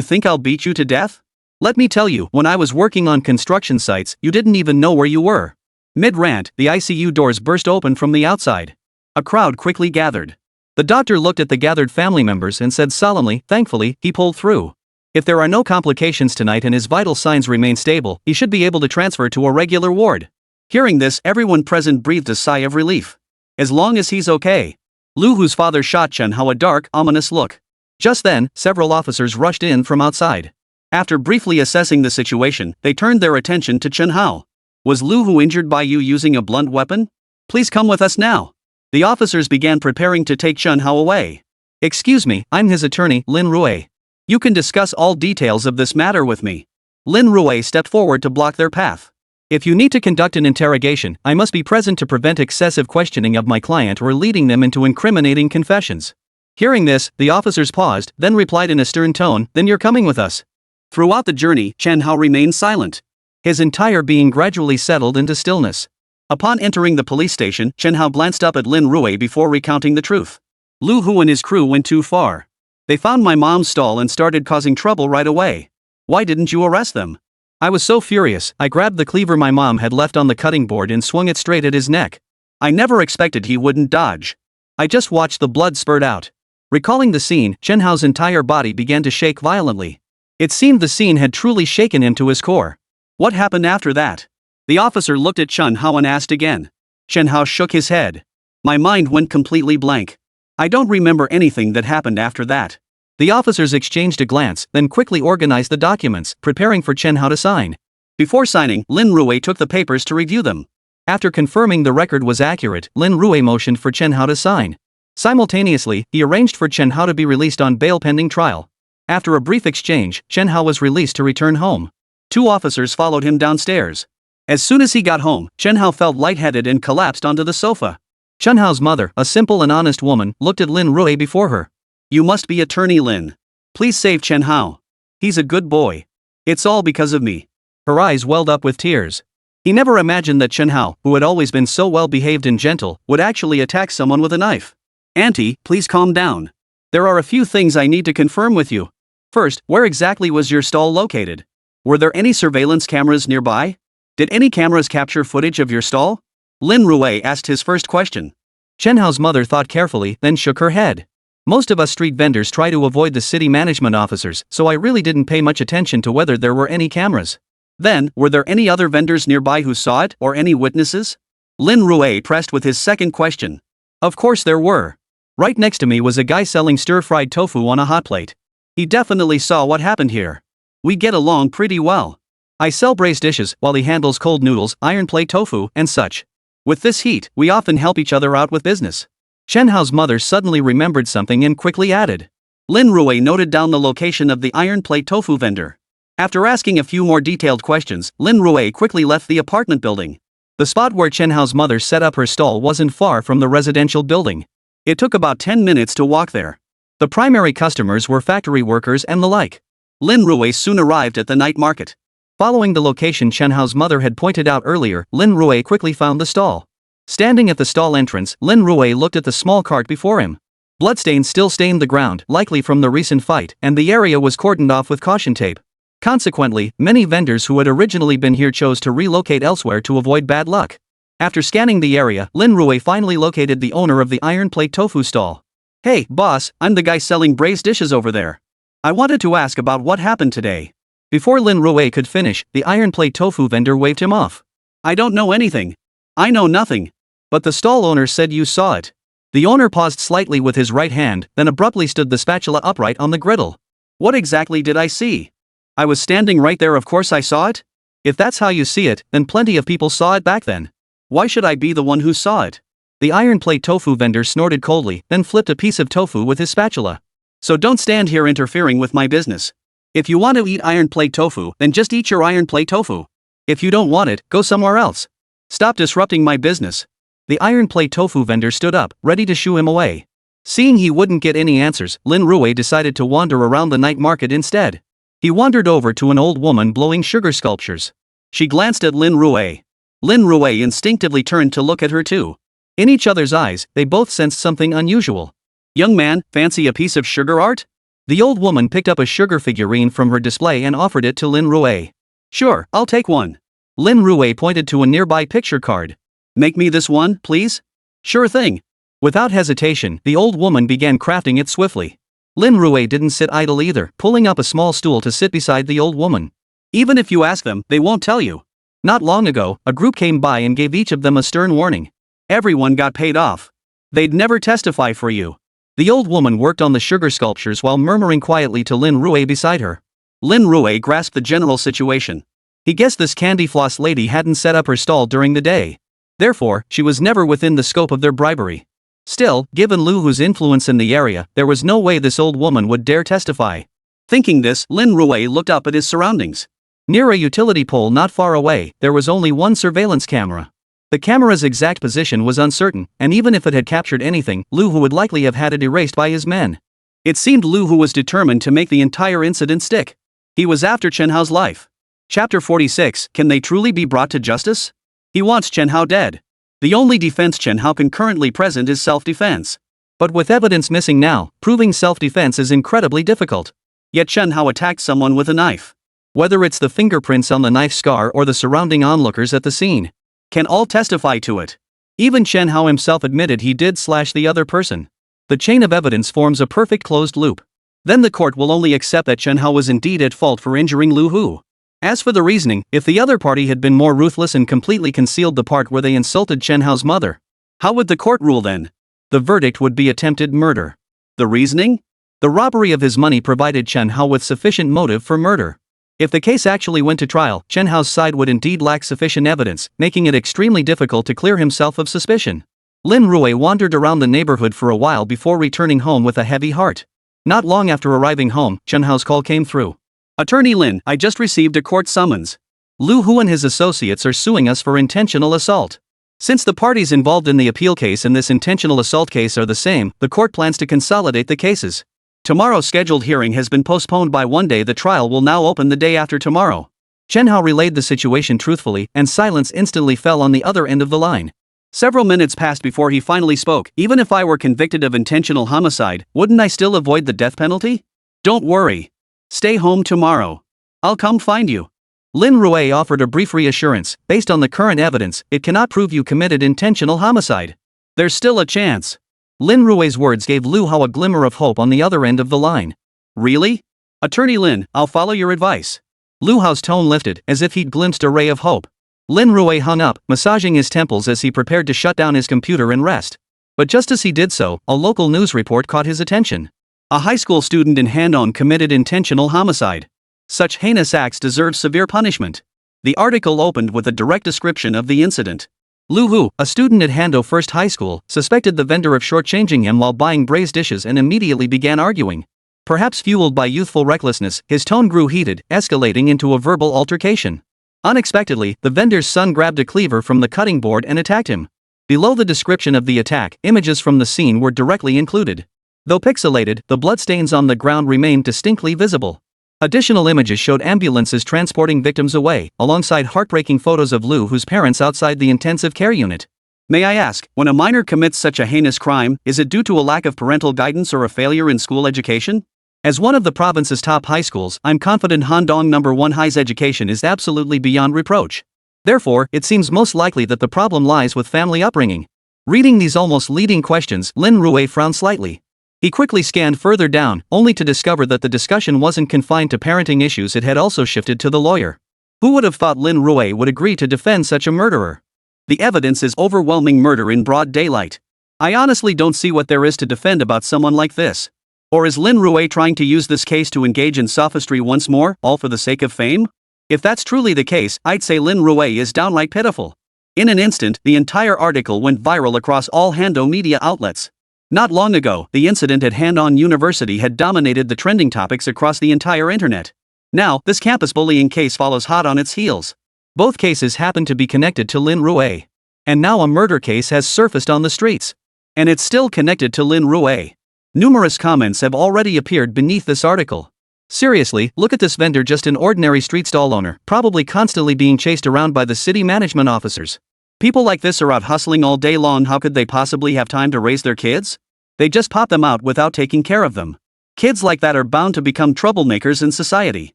think I'll beat you to death? Let me tell you, when I was working on construction sites, you didn't even know where you were." Mid-rant, the ICU doors burst open from the outside. A crowd quickly gathered. The doctor looked at the gathered family members and said solemnly, "Thankfully, he pulled through. If there are no complications tonight and his vital signs remain stable, he should be able to transfer to a regular ward." Hearing this, everyone present breathed a sigh of relief. As long as he's okay. Lu Hu's father shot Chen Hao a dark, ominous look. Just then, several officers rushed in from outside. After briefly assessing the situation, they turned their attention to Chen Hao. "Was Lu Hu injured by you using a blunt weapon? Please come with us now." The officers began preparing to take Chen Hao away. "Excuse me, I'm his attorney, Lin Rui. You can discuss all details of this matter with me." Lin Rui stepped forward to block their path. "If you need to conduct an interrogation, I must be present to prevent excessive questioning of my client or leading them into incriminating confessions." Hearing this, the officers paused, then replied in a stern tone, "Then you're coming with us." Throughout the journey, Chen Hao remained silent. His entire being gradually settled into stillness. Upon entering the police station, Chen Hao glanced up at Lin Rui before recounting the truth. "Lu Hu and his crew went too far. They found my mom's stall and started causing trouble right away. Why didn't you arrest them?" "I was so furious, I grabbed the cleaver my mom had left on the cutting board and swung it straight at his neck. I never expected he wouldn't dodge. I just watched the blood spurt out." Recalling the scene, Chen Hao's entire body began to shake violently. It seemed the scene had truly shaken him to his core. What happened after that? The officer looked at Chen Hao and asked again. Chen Hao shook his head. "My mind went completely blank. I don't remember anything that happened after that." The officers exchanged a glance, then quickly organized the documents, preparing for Chen Hao to sign. Before signing, Lin Rui took the papers to review them. After confirming the record was accurate, Lin Rui motioned for Chen Hao to sign. Simultaneously, he arranged for Chen Hao to be released on bail pending trial. After a brief exchange, Chen Hao was released to return home. Two officers followed him downstairs. As soon as he got home, Chen Hao felt lightheaded and collapsed onto the sofa. Chen Hao's mother, a simple and honest woman, looked at Lin Rui before her. "You must be attorney Lin. Please save Chen Hao. He's a good boy. It's all because of me." Her eyes welled up with tears. He never imagined that Chen Hao, who had always been so well behaved and gentle, would actually attack someone with a knife. "Auntie, please calm down. There are a few things I need to confirm with you. First, where exactly was your stall located? Were there any surveillance cameras nearby? Did any cameras capture footage of your stall?" Lin Rui asked his first question. Chen Hao's mother thought carefully, then shook her head. "Most of us street vendors try to avoid the city management officers, so I really didn't pay much attention to whether there were any cameras." Then, were there any other vendors nearby who saw it, or any witnesses? Lin Rui pressed with his second question. "Of course there were. Right next to me was a guy selling stir-fried tofu on a hot plate. He definitely saw what happened here. We get along pretty well. I sell braised dishes while he handles cold noodles, iron plate tofu, and such. With this heat, we often help each other out with business." Chen Hao's mother suddenly remembered something and quickly added. Lin Rui noted down the location of the iron plate tofu vendor. After asking a few more detailed questions, Lin Rui quickly left the apartment building. The spot where Chen Hao's mother set up her stall wasn't far from the residential building. It took about 10 minutes to walk there. The primary customers were factory workers and the like. Lin Rui soon arrived at the night market. Following the location Chen Hao's mother had pointed out earlier, Lin Rui quickly found the stall. Standing at the stall entrance, Lin Rui looked at the small cart before him. Bloodstains still stained the ground, likely from the recent fight, and the area was cordoned off with caution tape. Consequently, many vendors who had originally been here chose to relocate elsewhere to avoid bad luck. After scanning the area, Lin Rui finally located the owner of the iron plate tofu stall. "Hey, boss, I'm the guy selling braised dishes over there. I wanted to ask about what happened today." Before Lin Rui could finish, the iron plate tofu vendor waved him off. "I don't know anything. I know nothing. But the stall owner said you saw it." The owner paused slightly with his right hand, then abruptly stood the spatula upright on the griddle. "What exactly did I see? I was standing right there, of course I saw it. If that's how you see it, then plenty of people saw it back then. Why should I be the one who saw it?" The iron plate tofu vendor snorted coldly, then flipped a piece of tofu with his spatula. "So don't stand here interfering with my business. If you want to eat iron plate tofu, then just eat your iron plate tofu. If you don't want it, go somewhere else. Stop disrupting my business." The iron plate tofu vendor stood up, ready to shoo him away. Seeing he wouldn't get any answers, Lin Rui decided to wander around the night market instead. He wandered over to an old woman blowing sugar sculptures. She glanced at Lin Rui. Lin Rui instinctively turned to look at her too. In each other's eyes, they both sensed something unusual. "Young man, fancy a piece of sugar art?" The old woman picked up a sugar figurine from her display and offered it to Lin Rui. "Sure, I'll take one." Lin Rui pointed to a nearby picture card. "Make me this one, please?" "Sure thing." Without hesitation, the old woman began crafting it swiftly. Lin Rui didn't sit idle either, pulling up a small stool to sit beside the old woman. "Even if you ask them, they won't tell you. Not long ago, a group came by and gave each of them a stern warning. Everyone got paid off. They'd never testify for you." The old woman worked on the sugar sculptures while murmuring quietly to Lin Rui beside her. Lin Rui grasped the general situation. He guessed this candy floss lady hadn't set up her stall during the day. Therefore, she was never within the scope of their bribery. Still, given Lu Hu's influence in the area, there was no way this old woman would dare testify. Thinking this, Lin Rui looked up at his surroundings. Near a utility pole not far away, there was only one surveillance camera. The camera's exact position was uncertain, and even if it had captured anything, Lu Hu would likely have had it erased by his men. It seemed Lu Hu was determined to make the entire incident stick. He was after Chen Hao's life. Chapter 46, Can they truly be brought to justice? He wants Chen Hao dead. The only defense Chen Hao can currently present is self-defense. But with evidence missing now, proving self-defense is incredibly difficult. Yet Chen Hao attacked someone with a knife. Whether it's the fingerprints on the knife scar or the surrounding onlookers at the scene, can all testify to it. Even Chen Hao himself admitted he did slash the other person. The chain of evidence forms a perfect closed loop. Then the court will only accept that Chen Hao was indeed at fault for injuring Lu Hu. As for the reasoning, if the other party had been more ruthless and completely concealed the part where they insulted Chen Hao's mother, how would the court rule then? The verdict would be attempted murder. The reasoning? The robbery of his money provided Chen Hao with sufficient motive for murder. If the case actually went to trial, Chen Hao's side would indeed lack sufficient evidence, making it extremely difficult to clear himself of suspicion. Lin Rui wandered around the neighborhood for a while before returning home with a heavy heart. Not long after arriving home, Chen Hao's call came through. "Attorney Lin, I just received a court summons. Lu Hu and his associates are suing us for intentional assault. Since the parties involved in the appeal case and this intentional assault case are the same, the court plans to consolidate the cases. Tomorrow's scheduled hearing has been postponed by one day. The trial will now open the day after tomorrow." Chen Hao relayed the situation truthfully, and silence instantly fell on the other end of the line. Several minutes passed before he finally spoke. "Even if I were convicted of intentional homicide, wouldn't I still avoid the death penalty? Don't worry. Stay home tomorrow. I'll come find you." Lin Rui offered a brief reassurance. "Based on the current evidence, it cannot prove you committed intentional homicide. There's still a chance." Lin Rui's words gave Lu Hao a glimmer of hope on the other end of the line. "Really? Attorney Lin, I'll follow your advice." Lu Hao's tone lifted, as if he'd glimpsed a ray of hope. Lin Rui hung up, massaging his temples as he prepared to shut down his computer and rest. But just as he did so, a local news report caught his attention. A high school student in Handong committed intentional homicide. Such heinous acts deserve severe punishment. The article opened with a direct description of the incident. Lu Hu, a student at Hando First High School, suspected the vendor of shortchanging him while buying braised dishes and immediately began arguing. Perhaps fueled by youthful recklessness, his tone grew heated, escalating into a verbal altercation. Unexpectedly, the vendor's son grabbed a cleaver from the cutting board and attacked him. Below the description of the attack, images from the scene were directly included. Though pixelated, the bloodstains on the ground remained distinctly visible. Additional images showed ambulances transporting victims away, alongside heartbreaking photos of Lu Hu's parents outside the intensive care unit. May I ask, when a minor commits such a heinous crime, is it due to a lack of parental guidance or a failure in school education? As one of the province's top high schools, I'm confident Handong No. 1 High's education is absolutely beyond reproach. Therefore, it seems most likely that the problem lies with family upbringing. Reading these almost leading questions, Lin Rui frowned slightly. He quickly scanned further down, only to discover that the discussion wasn't confined to parenting issues, it had also shifted to the lawyer. Who would have thought Lin Rui would agree to defend such a murderer? The evidence is overwhelming: murder in broad daylight. I honestly don't see what there is to defend about someone like this. Or is Lin Rui trying to use this case to engage in sophistry once more, all for the sake of fame? If that's truly the case, I'd say Lin Rui is downright pitiful. In an instant, the entire article went viral across all Hando media outlets. Not long ago, the incident at Handong University had dominated the trending topics across the entire internet. Now, this campus bullying case follows hot on its heels. Both cases happen to be connected to Lin Rui. And now a murder case has surfaced on the streets. And it's still connected to Lin Rui. Numerous comments have already appeared beneath this article. Seriously, look at this vendor, just an ordinary street stall owner, probably constantly being chased around by the city management officers. People like this are out hustling all day long. How could they possibly have time to raise their kids? They just pop them out without taking care of them. Kids like that are bound to become troublemakers in society.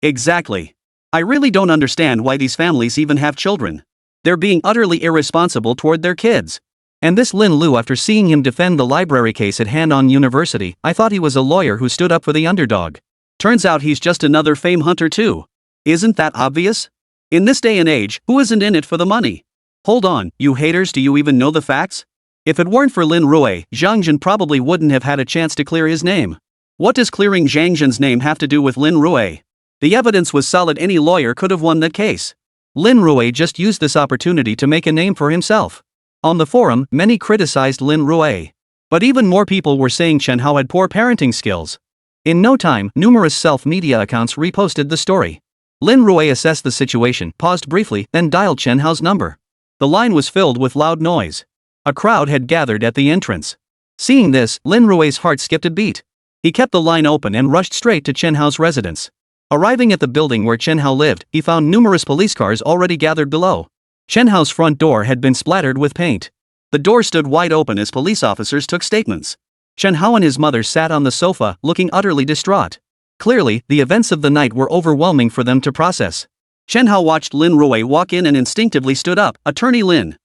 Exactly. I really don't understand why these families even have children. They're being utterly irresponsible toward their kids. And this Lin Lu, after seeing him defend the library case at Handong University, I thought he was a lawyer who stood up for the underdog. Turns out he's just another fame hunter too. Isn't that obvious? In this day and age, who isn't in it for the money? Hold on, you haters, do you even know the facts? If it weren't for Lin Rui, Zhang Jin probably wouldn't have had a chance to clear his name. What does clearing Zhang Jin's name have to do with Lin Rui? The evidence was solid, any lawyer could have won that case. Lin Rui just used this opportunity to make a name for himself. On the forum, many criticized Lin Rui. But even more people were saying Chen Hao had poor parenting skills. In no time, numerous self-media accounts reposted the story. Lin Rui assessed the situation, paused briefly, then dialed Chen Hao's number. The line was filled with loud noise. A crowd had gathered at the entrance. Seeing this, Lin Rui's heart skipped a beat. He kept the line open and rushed straight to Chen Hao's residence. Arriving at the building where Chen Hao lived, he found numerous police cars already gathered below. Chen Hao's front door had been splattered with paint. The door stood wide open as police officers took statements. Chen Hao and his mother sat on the sofa, looking utterly distraught. Clearly, the events of the night were overwhelming for them to process. Chen Hao watched Lin Rui walk in and instinctively stood up. Attorney Lin.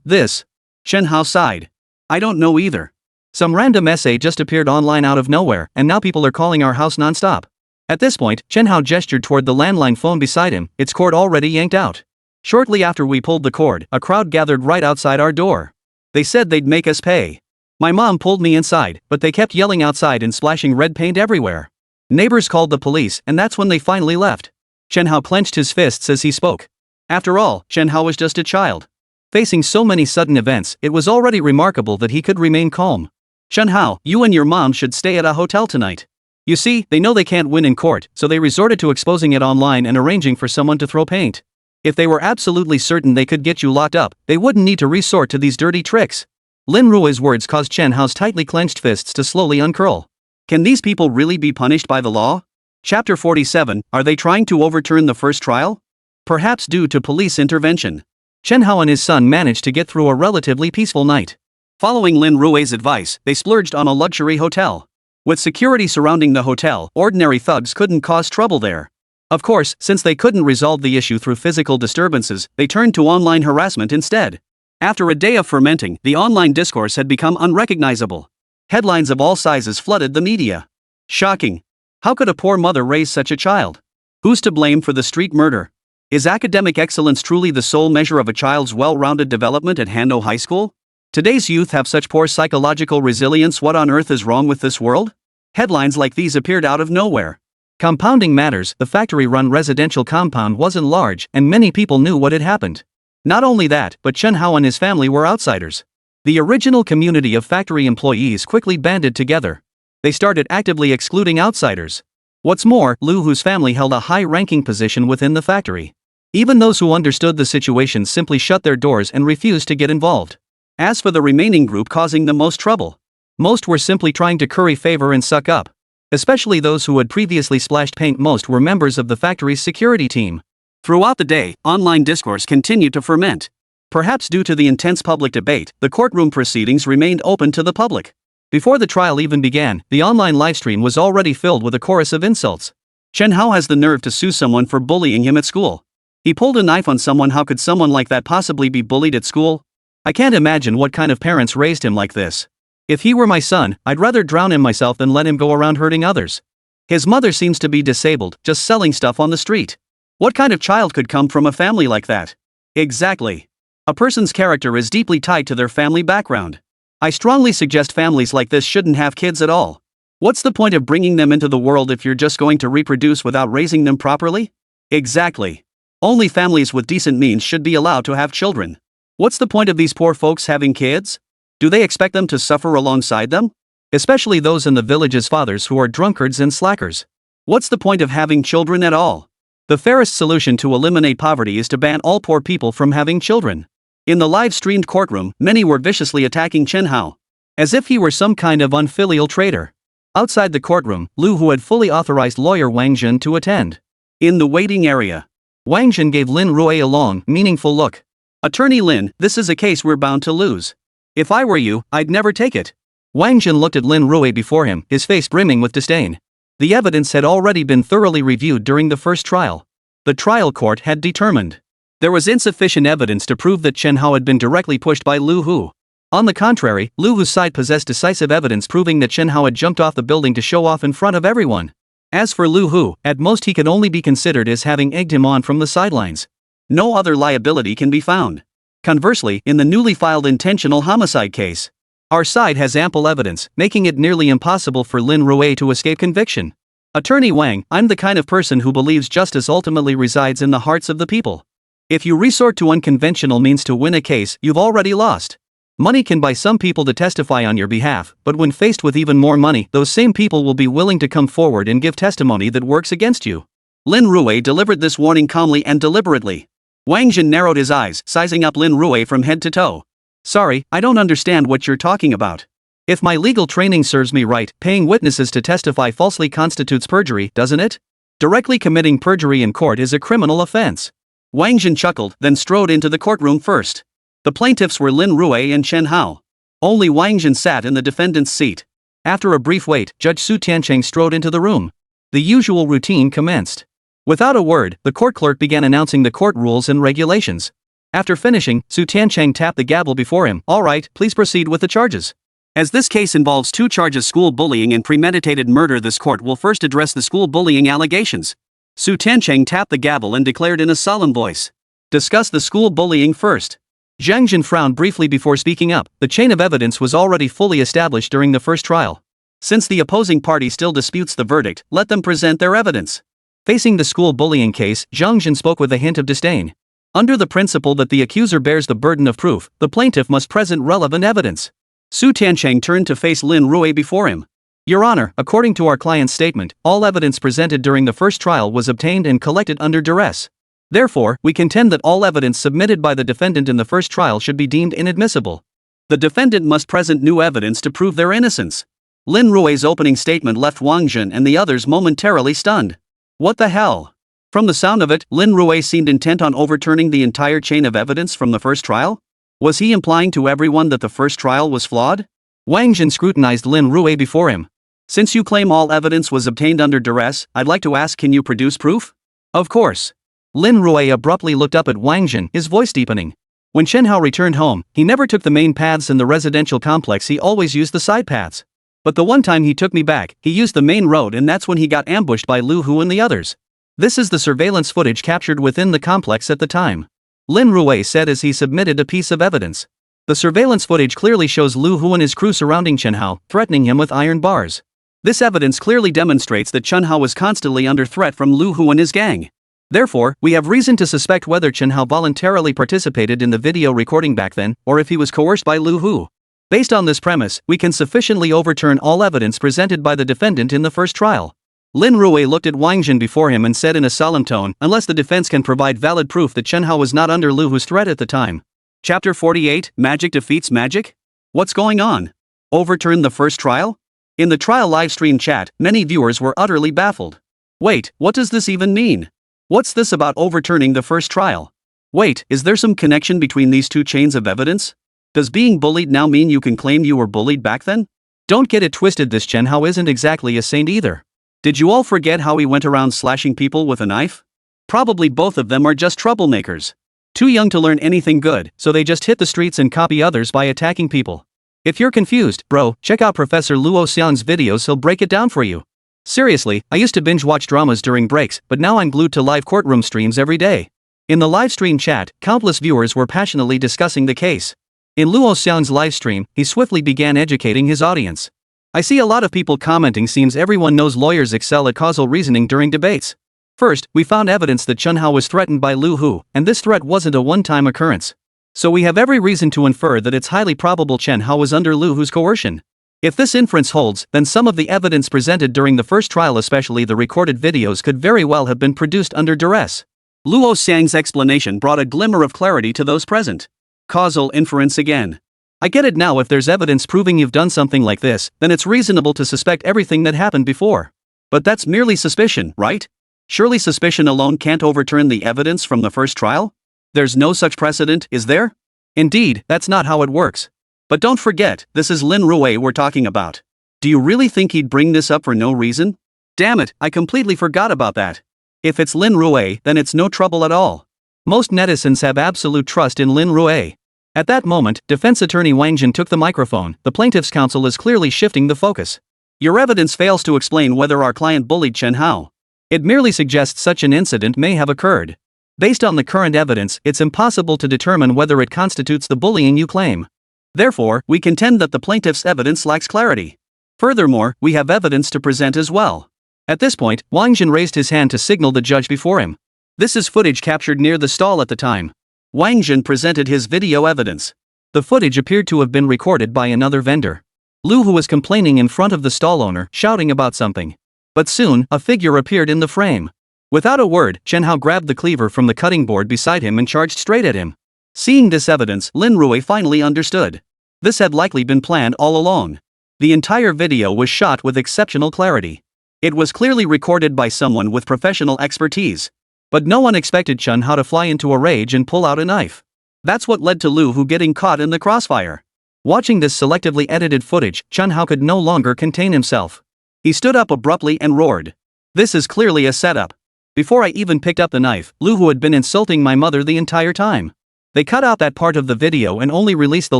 This. Chen Hao sighed. I don't know either. Some random essay just appeared online out of nowhere, and now people are calling our house non-stop. At this point, Chen Hao gestured toward the landline phone beside him, its cord already yanked out. Shortly after we pulled the cord, a crowd gathered right outside our door. They said they'd make us pay. My mom pulled me inside, but they kept yelling outside and splashing red paint everywhere. Neighbors called the police, and that's when they finally left. Chen Hao clenched his fists as he spoke. After all, Chen Hao was just a child. Facing so many sudden events, it was already remarkable that he could remain calm. Chen Hao, you and your mom should stay at a hotel tonight. You see, they know they can't win in court, so they resorted to exposing it online and arranging for someone to throw paint. If they were absolutely certain they could get you locked up, they wouldn't need to resort to these dirty tricks. Lin Rui's words caused Chen Hao's tightly clenched fists to slowly uncurl. Can these people really be punished by the law? Chapter 47, are they trying to overturn the first trial? Perhaps due to police intervention. Chen Hao and his son managed to get through a relatively peaceful night. Following Lin Rui's advice, they splurged on a luxury hotel. With security surrounding the hotel, ordinary thugs couldn't cause trouble there. Of course, since they couldn't resolve the issue through physical disturbances, they turned to online harassment instead. After a day of fermenting, the online discourse had become unrecognizable. Headlines of all sizes flooded the media. Shocking. How could a poor mother raise such a child? Who's to blame for the street murder? Is academic excellence truly the sole measure of a child's well-rounded development at Hando High School? Today's youth have such poor psychological resilience. What on earth is wrong with this world? Headlines like these appeared out of nowhere. Compounding matters, the factory-run residential compound wasn't large, and many people knew what had happened. Not only that, but Chen Hao and his family were outsiders. The original community of factory employees quickly banded together. They started actively excluding outsiders. What's more, Lu Hu's family held a high-ranking position within the factory. Even those who understood the situation simply shut their doors and refused to get involved. As for the remaining group causing the most trouble, most were simply trying to curry favor and suck up. Especially those who had previously splashed paint. Most were members of the factory's security team. Throughout the day, online discourse continued to ferment. Perhaps due to the intense public debate, the courtroom proceedings remained open to the public. Before the trial even began, the online livestream was already filled with a chorus of insults. Chen Hao has the nerve to sue someone for bullying him at school. He pulled a knife on someone. How could someone like that possibly be bullied at school? I can't imagine what kind of parents raised him like this. If he were my son, I'd rather drown him myself than let him go around hurting others. His mother seems to be disabled, just selling stuff on the street. What kind of child could come from a family like that? Exactly. A person's character is deeply tied to their family background. I strongly suggest families like this shouldn't have kids at all. What's the point of bringing them into the world if you're just going to reproduce without raising them properly? Exactly. Only families with decent means should be allowed to have children. What's the point of these poor folks having kids? Do they expect them to suffer alongside them? Especially those in the village's fathers who are drunkards and slackers. What's the point of having children at all? The fairest solution to eliminate poverty is to ban all poor people from having children. In the live-streamed courtroom, many were viciously attacking Chen Hao, as if he were some kind of unfilial traitor. Outside the courtroom, Lu Hu had fully authorized lawyer Wang Jun to attend. In the waiting area, Wang Jun gave Lin Rui a long, meaningful look. "Attorney Lin, this is a case we're bound to lose. If I were you, I'd never take it." Wang Jun looked at Lin Rui before him, his face brimming with disdain. The evidence had already been thoroughly reviewed during the first trial. The trial court had determined there was insufficient evidence to prove that Chen Hao had been directly pushed by Lu Hu. On the contrary, Lu Hu's side possessed decisive evidence proving that Chen Hao had jumped off the building to show off in front of everyone. As for Lu Hu, at most he could only be considered as having egged him on from the sidelines. No other liability can be found. Conversely, in the newly filed intentional homicide case, our side has ample evidence, making it nearly impossible for Lin Rui to escape conviction. Attorney Wang, I'm the kind of person who believes justice ultimately resides in the hearts of the people. If you resort to unconventional means to win a case, you've already lost. Money can buy some people to testify on your behalf, but when faced with even more money, those same people will be willing to come forward and give testimony that works against you. Lin Rui delivered this warning calmly and deliberately. Wang Jun narrowed his eyes, sizing up Lin Rui from head to toe. Sorry, I don't understand what you're talking about. If my legal training serves me right, paying witnesses to testify falsely constitutes perjury, doesn't it? Directly committing perjury in court is a criminal offense. Wang Jun chuckled, then strode into the courtroom first. The plaintiffs were Lin Rui and Chen Hao. Only Wang Jun sat in the defendant's seat. After a brief wait, Judge Su Tiancheng strode into the room. The usual routine commenced. Without a word, the court clerk began announcing the court rules and regulations. After finishing, Su Tiancheng tapped the gavel before him. All right, please proceed with the charges. As this case involves two charges: school bullying and premeditated murder, this court will first address the school bullying allegations. Su Tiancheng tapped the gavel and declared in a solemn voice. Discuss the school bullying first. Zhang Jin frowned briefly before speaking up. The chain of evidence was already fully established during the first trial. Since the opposing party still disputes the verdict, let them present their evidence. Facing the school bullying case, Zhang Jin spoke with a hint of disdain. Under the principle that the accuser bears the burden of proof, the plaintiff must present relevant evidence. Su Tiancheng turned to face Lin Rui before him. Your Honor, according to our client's statement, all evidence presented during the first trial was obtained and collected under duress. Therefore, we contend that all evidence submitted by the defendant in the first trial should be deemed inadmissible. The defendant must present new evidence to prove their innocence. Lin Rui's opening statement left Wang Jun and the others momentarily stunned. What the hell? From the sound of it, Lin Rui seemed intent on overturning the entire chain of evidence from the first trial? Was he implying to everyone that the first trial was flawed? Wang Jun scrutinized Lin Rui before him. Since you claim all evidence was obtained under duress, I'd like to ask, can you produce proof? Of course. Lin Rui abruptly looked up at Wang Jun, his voice deepening. When Chen Hao returned home, he never took the main paths in the residential complex, he always used the side paths. But the one time he took me back, he used the main road, and that's when he got ambushed by Lu Hu and the others. This is the surveillance footage captured within the complex at the time. Lin Rui said as he submitted a piece of evidence. The surveillance footage clearly shows Lu Hu and his crew surrounding Chen Hao, threatening him with iron bars. This evidence clearly demonstrates that Chen Hao was constantly under threat from Lu Hu and his gang. Therefore, we have reason to suspect whether Chen Hao voluntarily participated in the video recording back then, or if he was coerced by Lu Hu. Based on this premise, we can sufficiently overturn all evidence presented by the defendant in the first trial. Lin Rui looked at Wang Jun before him and said in a solemn tone, unless the defense can provide valid proof that Chen Hao was not under Lu Hu's threat at the time. Chapter 48, Magic defeats magic? What's going on? Overturn the first trial? In the trial livestream chat, many viewers were utterly baffled. Wait, what does this even mean? What's this about overturning the first trial? Wait, is there some connection between these two chains of evidence? Does being bullied now mean you can claim you were bullied back then? Don't get it twisted, this Chen Hao isn't exactly a saint either. Did you all forget how he went around slashing people with a knife? Probably both of them are just troublemakers. Too young to learn anything good, so they just hit the streets and copy others by attacking people. If you're confused, bro, check out Professor Luo Xiang's videos, he'll break it down for you. Seriously, I used to binge watch dramas during breaks, but now I'm glued to live courtroom streams every day. In the livestream chat, countless viewers were passionately discussing the case. In Luo Xiang's livestream, he swiftly began educating his audience. I see a lot of people commenting, seems everyone knows lawyers excel at causal reasoning during debates. First, we found evidence that Chen Hao was threatened by Lu Hu, and this threat wasn't a one-time occurrence. So we have every reason to infer that it's highly probable Chen Hao was under Lu Hu's coercion. If this inference holds, then some of the evidence presented during the first trial, especially the recorded videos, could very well have been produced under duress. Luo Xiang's explanation brought a glimmer of clarity to those present. Causal inference again. I get it now. If there's evidence proving you've done something like this, then it's reasonable to suspect everything that happened before. But that's merely suspicion, right? Surely suspicion alone can't overturn the evidence from the first trial? There's no such precedent, is there? Indeed, that's not how it works. But don't forget, this is Lin Rui we're talking about. Do you really think he'd bring this up for no reason? Damn it, I completely forgot about that. If it's Lin Rui, then it's no trouble at all. Most netizens have absolute trust in Lin Rui. At that moment, defense attorney Wang Jin took the microphone. The plaintiff's counsel is clearly shifting the focus. Your evidence fails to explain whether our client bullied Chen Hao. It merely suggests such an incident may have occurred. Based on the current evidence, it's impossible to determine whether it constitutes the bullying you claim. Therefore, we contend that the plaintiff's evidence lacks clarity. Furthermore, we have evidence to present as well. At this point, Wang Jin raised his hand to signal the judge before him. This is footage captured near the stall at the time. Wang Jin presented his video evidence. The footage appeared to have been recorded by another vendor. Lu Hu was complaining in front of the stall owner, shouting about something. But soon, a figure appeared in the frame. Without a word, Chen Hao grabbed the cleaver from the cutting board beside him and charged straight at him. Seeing this evidence, Lin Rui finally understood. This had likely been planned all along. The entire video was shot with exceptional clarity. It was clearly recorded by someone with professional expertise. But no one expected Chen Hao to fly into a rage and pull out a knife. That's what led to Lu Hu getting caught in the crossfire. Watching this selectively edited footage, Chen Hao could no longer contain himself. He stood up abruptly and roared. This is clearly a setup. Before I even picked up the knife, Lu Hu had been insulting my mother the entire time. They cut out that part of the video and only released the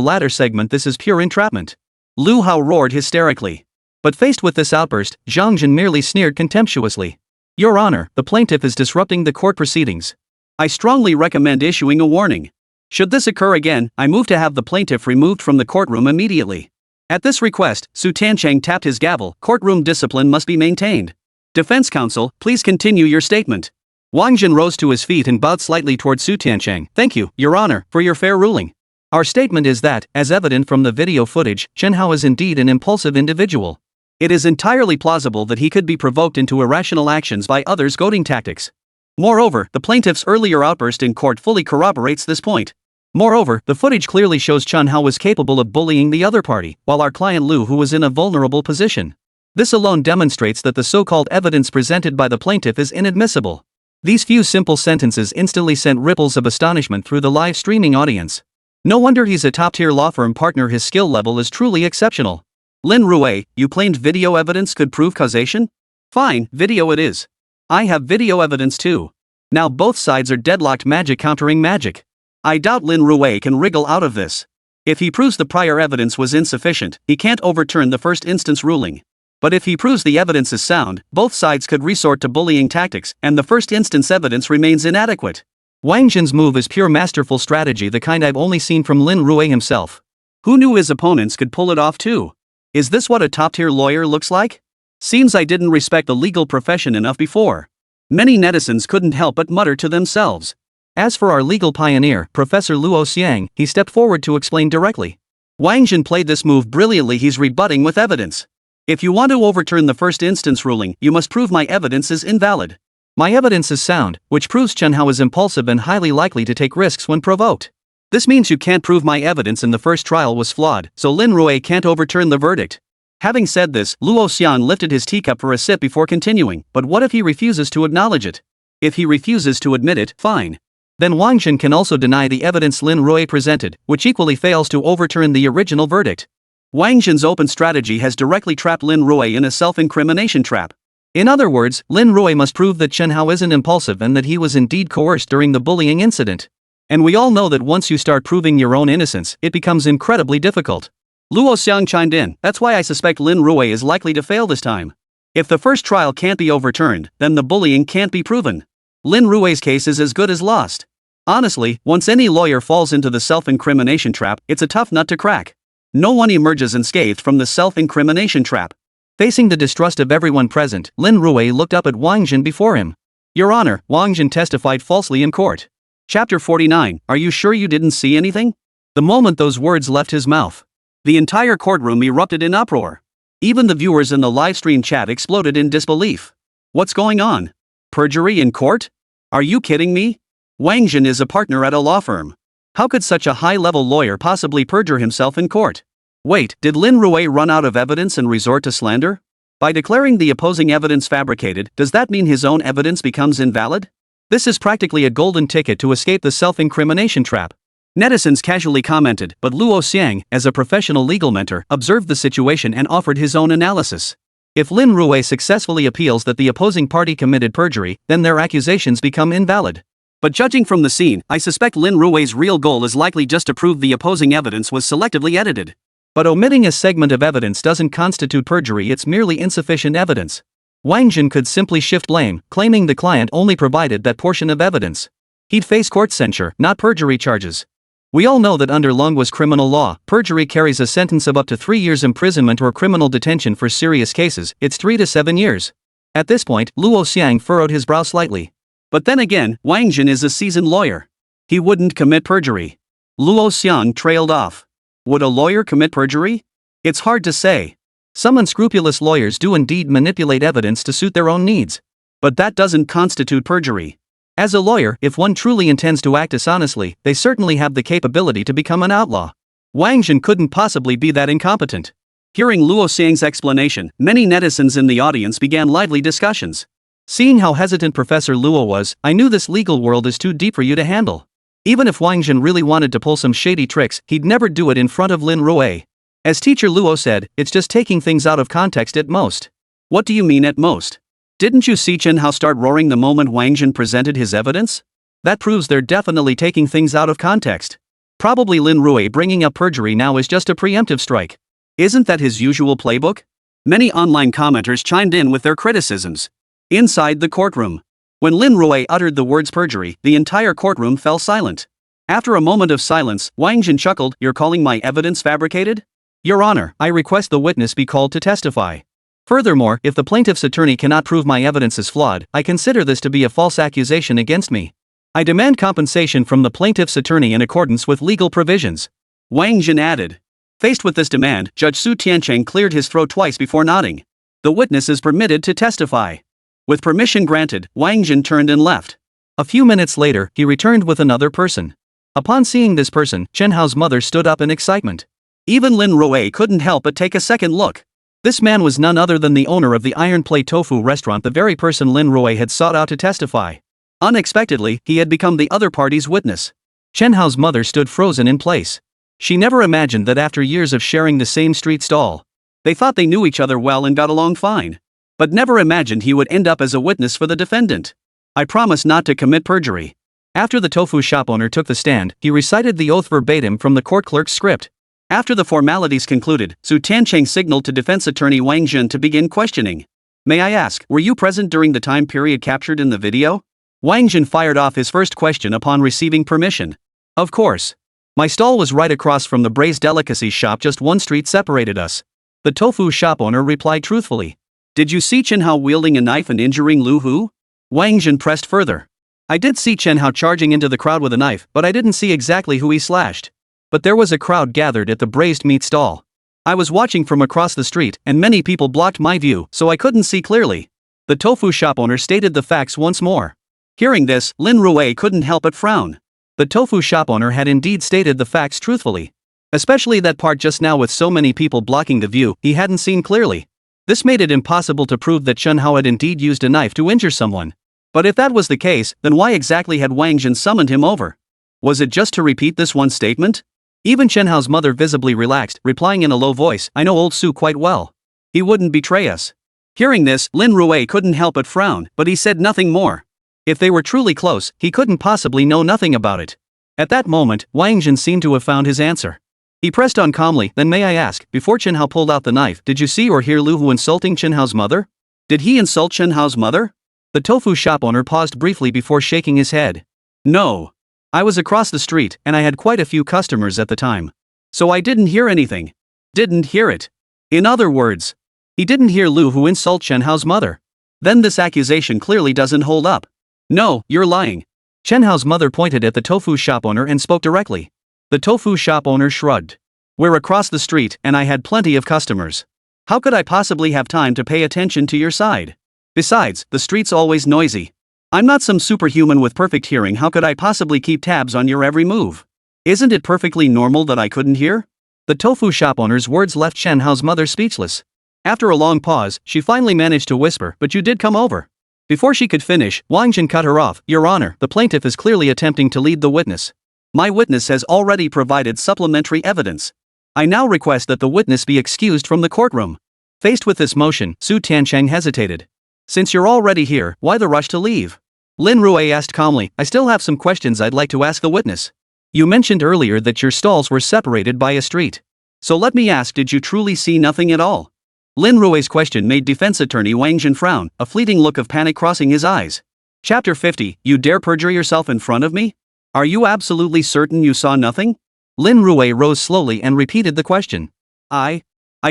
latter segment. This is pure entrapment. Lu Hao roared hysterically. But faced with this outburst, Zhang Jin merely sneered contemptuously. Your Honor, the plaintiff is disrupting the court proceedings. I strongly recommend issuing a warning. Should this occur again, I move to have the plaintiff removed from the courtroom immediately. At this request, Su Tiancheng tapped his gavel. Courtroom discipline must be maintained. Defense counsel, please continue your statement. Wang Jin rose to his feet and bowed slightly toward Su Tiancheng. Thank you, Your Honor, for your fair ruling. Our statement is that, as evident from the video footage, Chen Hao is indeed an impulsive individual. It is entirely plausible that he could be provoked into irrational actions by others' goading tactics. Moreover, the plaintiff's earlier outburst in court fully corroborates this point. Moreover, the footage clearly shows Chen Hao was capable of bullying the other party, while our client Lu Hu was in a vulnerable position. This alone demonstrates that the so-called evidence presented by the plaintiff is inadmissible. These few simple sentences instantly sent ripples of astonishment through the live streaming audience. No wonder he's a top-tier law firm partner. His skill level is truly exceptional. Lin Rui, you claimed video evidence could prove causation? Fine, video it is. I have video evidence too. Now both sides are deadlocked, magic countering magic. I doubt Lin Rui can wriggle out of this. If he proves the prior evidence was insufficient, he can't overturn the first instance ruling. But if he proves the evidence is sound, both sides could resort to bullying tactics, and the first instance evidence remains inadequate. Wang Jin's move is pure masterful strategy, the kind I've only seen from Lin Rui himself. Who knew his opponents could pull it off too? Is this what a top-tier lawyer looks like? Seems I didn't respect the legal profession enough before. Many netizens couldn't help but mutter to themselves. As for our legal pioneer, Professor Luo Xiang, he stepped forward to explain directly. Wang Jin played this move brilliantly. He's rebutting with evidence. If you want to overturn the first instance ruling, you must prove my evidence is invalid. My evidence is sound, which proves Chen Hao is impulsive and highly likely to take risks when provoked. This means you can't prove my evidence in the first trial was flawed, so Lin Rui can't overturn the verdict. Having said this, Luo Xiang lifted his teacup for a sip before continuing, but what if he refuses to acknowledge it? If he refuses to admit it, fine. Then Wang Jin can also deny the evidence Lin Rui presented, which equally fails to overturn the original verdict. Wang Jin's open strategy has directly trapped Lin Rui in a self-incrimination trap. In other words, Lin Rui must prove that Chen Hao isn't impulsive and that he was indeed coerced during the bullying incident. And we all know that once you start proving your own innocence, it becomes incredibly difficult. Luo Xiang chimed in, that's why I suspect Lin Rui is likely to fail this time. If the first trial can't be overturned, then the bullying can't be proven. Lin Rui's case is as good as lost. Honestly, once any lawyer falls into the self-incrimination trap, it's a tough nut to crack. No one emerges unscathed from the self-incrimination trap. Facing the distrust of everyone present, Lin Rui looked up at Wang Jin before him. Your Honor, Wang Jin testified falsely in court. Chapter 49, are you sure you didn't see anything? The moment those words left his mouth, the entire courtroom erupted in uproar. Even the viewers in the livestream chat exploded in disbelief. What's going on? Perjury in court? Are you kidding me? Wang Jin is a partner at a law firm. How could such a high-level lawyer possibly perjure himself in court? Wait, did Lin Rui run out of evidence and resort to slander? By declaring the opposing evidence fabricated, does that mean his own evidence becomes invalid? This is practically a golden ticket to escape the self-incrimination trap. Netizens casually commented, but Luo Xiang, as a professional legal mentor, observed the situation and offered his own analysis. If Lin Rui successfully appeals that the opposing party committed perjury, then their accusations become invalid. But judging from the scene, I suspect Lin Rui's real goal is likely just to prove the opposing evidence was selectively edited. But omitting a segment of evidence doesn't constitute perjury, it's merely insufficient evidence. Wang Jin could simply shift blame, claiming the client only provided that portion of evidence. He'd face court censure, not perjury charges. We all know that under Longwa's criminal law, perjury carries a sentence of up to 3 years imprisonment or criminal detention. For serious cases, it's 3 to 7 years. At this point, Luo Xiang furrowed his brow slightly. But then again, Wang Jin is a seasoned lawyer. He wouldn't commit perjury. Luo Xiang trailed off. Would a lawyer commit perjury? It's hard to say. Some unscrupulous lawyers do indeed manipulate evidence to suit their own needs. But that doesn't constitute perjury. As a lawyer, if one truly intends to act dishonestly, they certainly have the capability to become an outlaw. Wang Jin couldn't possibly be that incompetent. Hearing Luo Xiang's explanation, many netizens in the audience began lively discussions. Seeing how hesitant Professor Luo was, I knew this legal world is too deep for you to handle. Even if Wang Jin really wanted to pull some shady tricks, he'd never do it in front of Lin Rui. As Teacher Luo said, it's just taking things out of context at most. What do you mean at most? Didn't you see Chen Hao start roaring the moment Wang Jin presented his evidence? That proves they're definitely taking things out of context. Probably Lin Rui bringing up perjury now is just a preemptive strike. Isn't that his usual playbook? Many online commenters chimed in with their criticisms. Inside the courtroom, when Lin Rui uttered the words perjury, the entire courtroom fell silent. After a moment of silence, Wang Jin chuckled, "You're calling my evidence fabricated? Your Honor, I request the witness be called to testify. Furthermore, if the plaintiff's attorney cannot prove my evidence is flawed, I consider this to be a false accusation against me. I demand compensation from the plaintiff's attorney in accordance with legal provisions." Wang Jin added. Faced with this demand, Judge Su Tiancheng cleared his throat twice before nodding. The witness is permitted to testify. With permission granted, Wang Jin turned and left. A few minutes later, he returned with another person. Upon seeing this person, Chen Hao's mother stood up in excitement. Even Lin Rui couldn't help but take a second look. This man was none other than the owner of the Iron Plate Tofu restaurant, the very person Lin Rui had sought out to testify. Unexpectedly, he had become the other party's witness. Chen Hao's mother stood frozen in place. She never imagined that after years of sharing the same street stall, they thought they knew each other well and got along fine. But never imagined he would end up as a witness for the defendant. "I promise not to commit perjury." After the tofu shop owner took the stand, he recited the oath verbatim from the court clerk's script. After the formalities concluded, Su Tiancheng signaled to defense attorney Wang Jin to begin questioning. "May I ask, were you present during the time period captured in the video?" Wang Jin fired off his first question upon receiving permission. "Of course. My stall was right across from the braised delicacies shop, just one street separated us." The tofu shop owner replied truthfully. "Did you see Chen Hao wielding a knife and injuring Lu Hu?" Wang Jin pressed further. "I did see Chen Hao charging into the crowd with a knife, but I didn't see exactly who he slashed. But there was a crowd gathered at the braised meat stall. I was watching from across the street, and many people blocked my view, so I couldn't see clearly." The tofu shop owner stated the facts once more. Hearing this, Lin Rui couldn't help but frown. The tofu shop owner had indeed stated the facts truthfully. Especially that part just now with so many people blocking the view, he hadn't seen clearly. This made it impossible to prove that Chen Hao had indeed used a knife to injure someone. But if that was the case, then why exactly had Wang Jin summoned him over? Was it just to repeat this one statement? Even Chen Hao's mother visibly relaxed, replying in a low voice, "I know old Su quite well. He wouldn't betray us." Hearing this, Lin Rui couldn't help but frown, but he said nothing more. If they were truly close, he couldn't possibly know nothing about it. At that moment, Wang Jin seemed to have found his answer. He pressed on calmly, "Then may I ask, before Chen Hao pulled out the knife, did you see or hear Lu Hu insulting Chen Hao's mother? Did he insult Chen Hao's mother?" The tofu shop owner paused briefly before shaking his head. "No. I was across the street, and I had quite a few customers at the time. So I didn't hear anything. Didn't hear it. In other words, he didn't hear Lu Hu insult Chen Hao's mother. Then this accusation clearly doesn't hold up. No, you're lying." Chen Hao's mother pointed at the tofu shop owner and spoke directly. The tofu shop owner shrugged. "We're across the street, and I had plenty of customers. How could I possibly have time to pay attention to your side? Besides, the street's always noisy. I'm not some superhuman with perfect hearing. How could I possibly keep tabs on your every move? Isn't it perfectly normal that I couldn't hear?" The tofu shop owner's words left Chen Hao's mother speechless. After a long pause, she finally managed to whisper, "But you did come over." Before she could finish, Wang Jin cut her off. "Your Honor, the plaintiff is clearly attempting to lead the witness. My witness has already provided supplementary evidence. I now request that the witness be excused from the courtroom." Faced with this motion, Su Tiancheng hesitated. "Since you're already here, why the rush to leave?" Lin Rui asked calmly, "I still have some questions I'd like to ask the witness. You mentioned earlier that your stalls were separated by a street. So let me ask, did you truly see nothing at all?" Lin Rui's question made defense attorney Wang Jin frown, a fleeting look of panic crossing his eyes. Chapter 50, You dare perjure yourself in front of me? Are you absolutely certain you saw nothing? Lin Rui rose slowly and repeated the question. I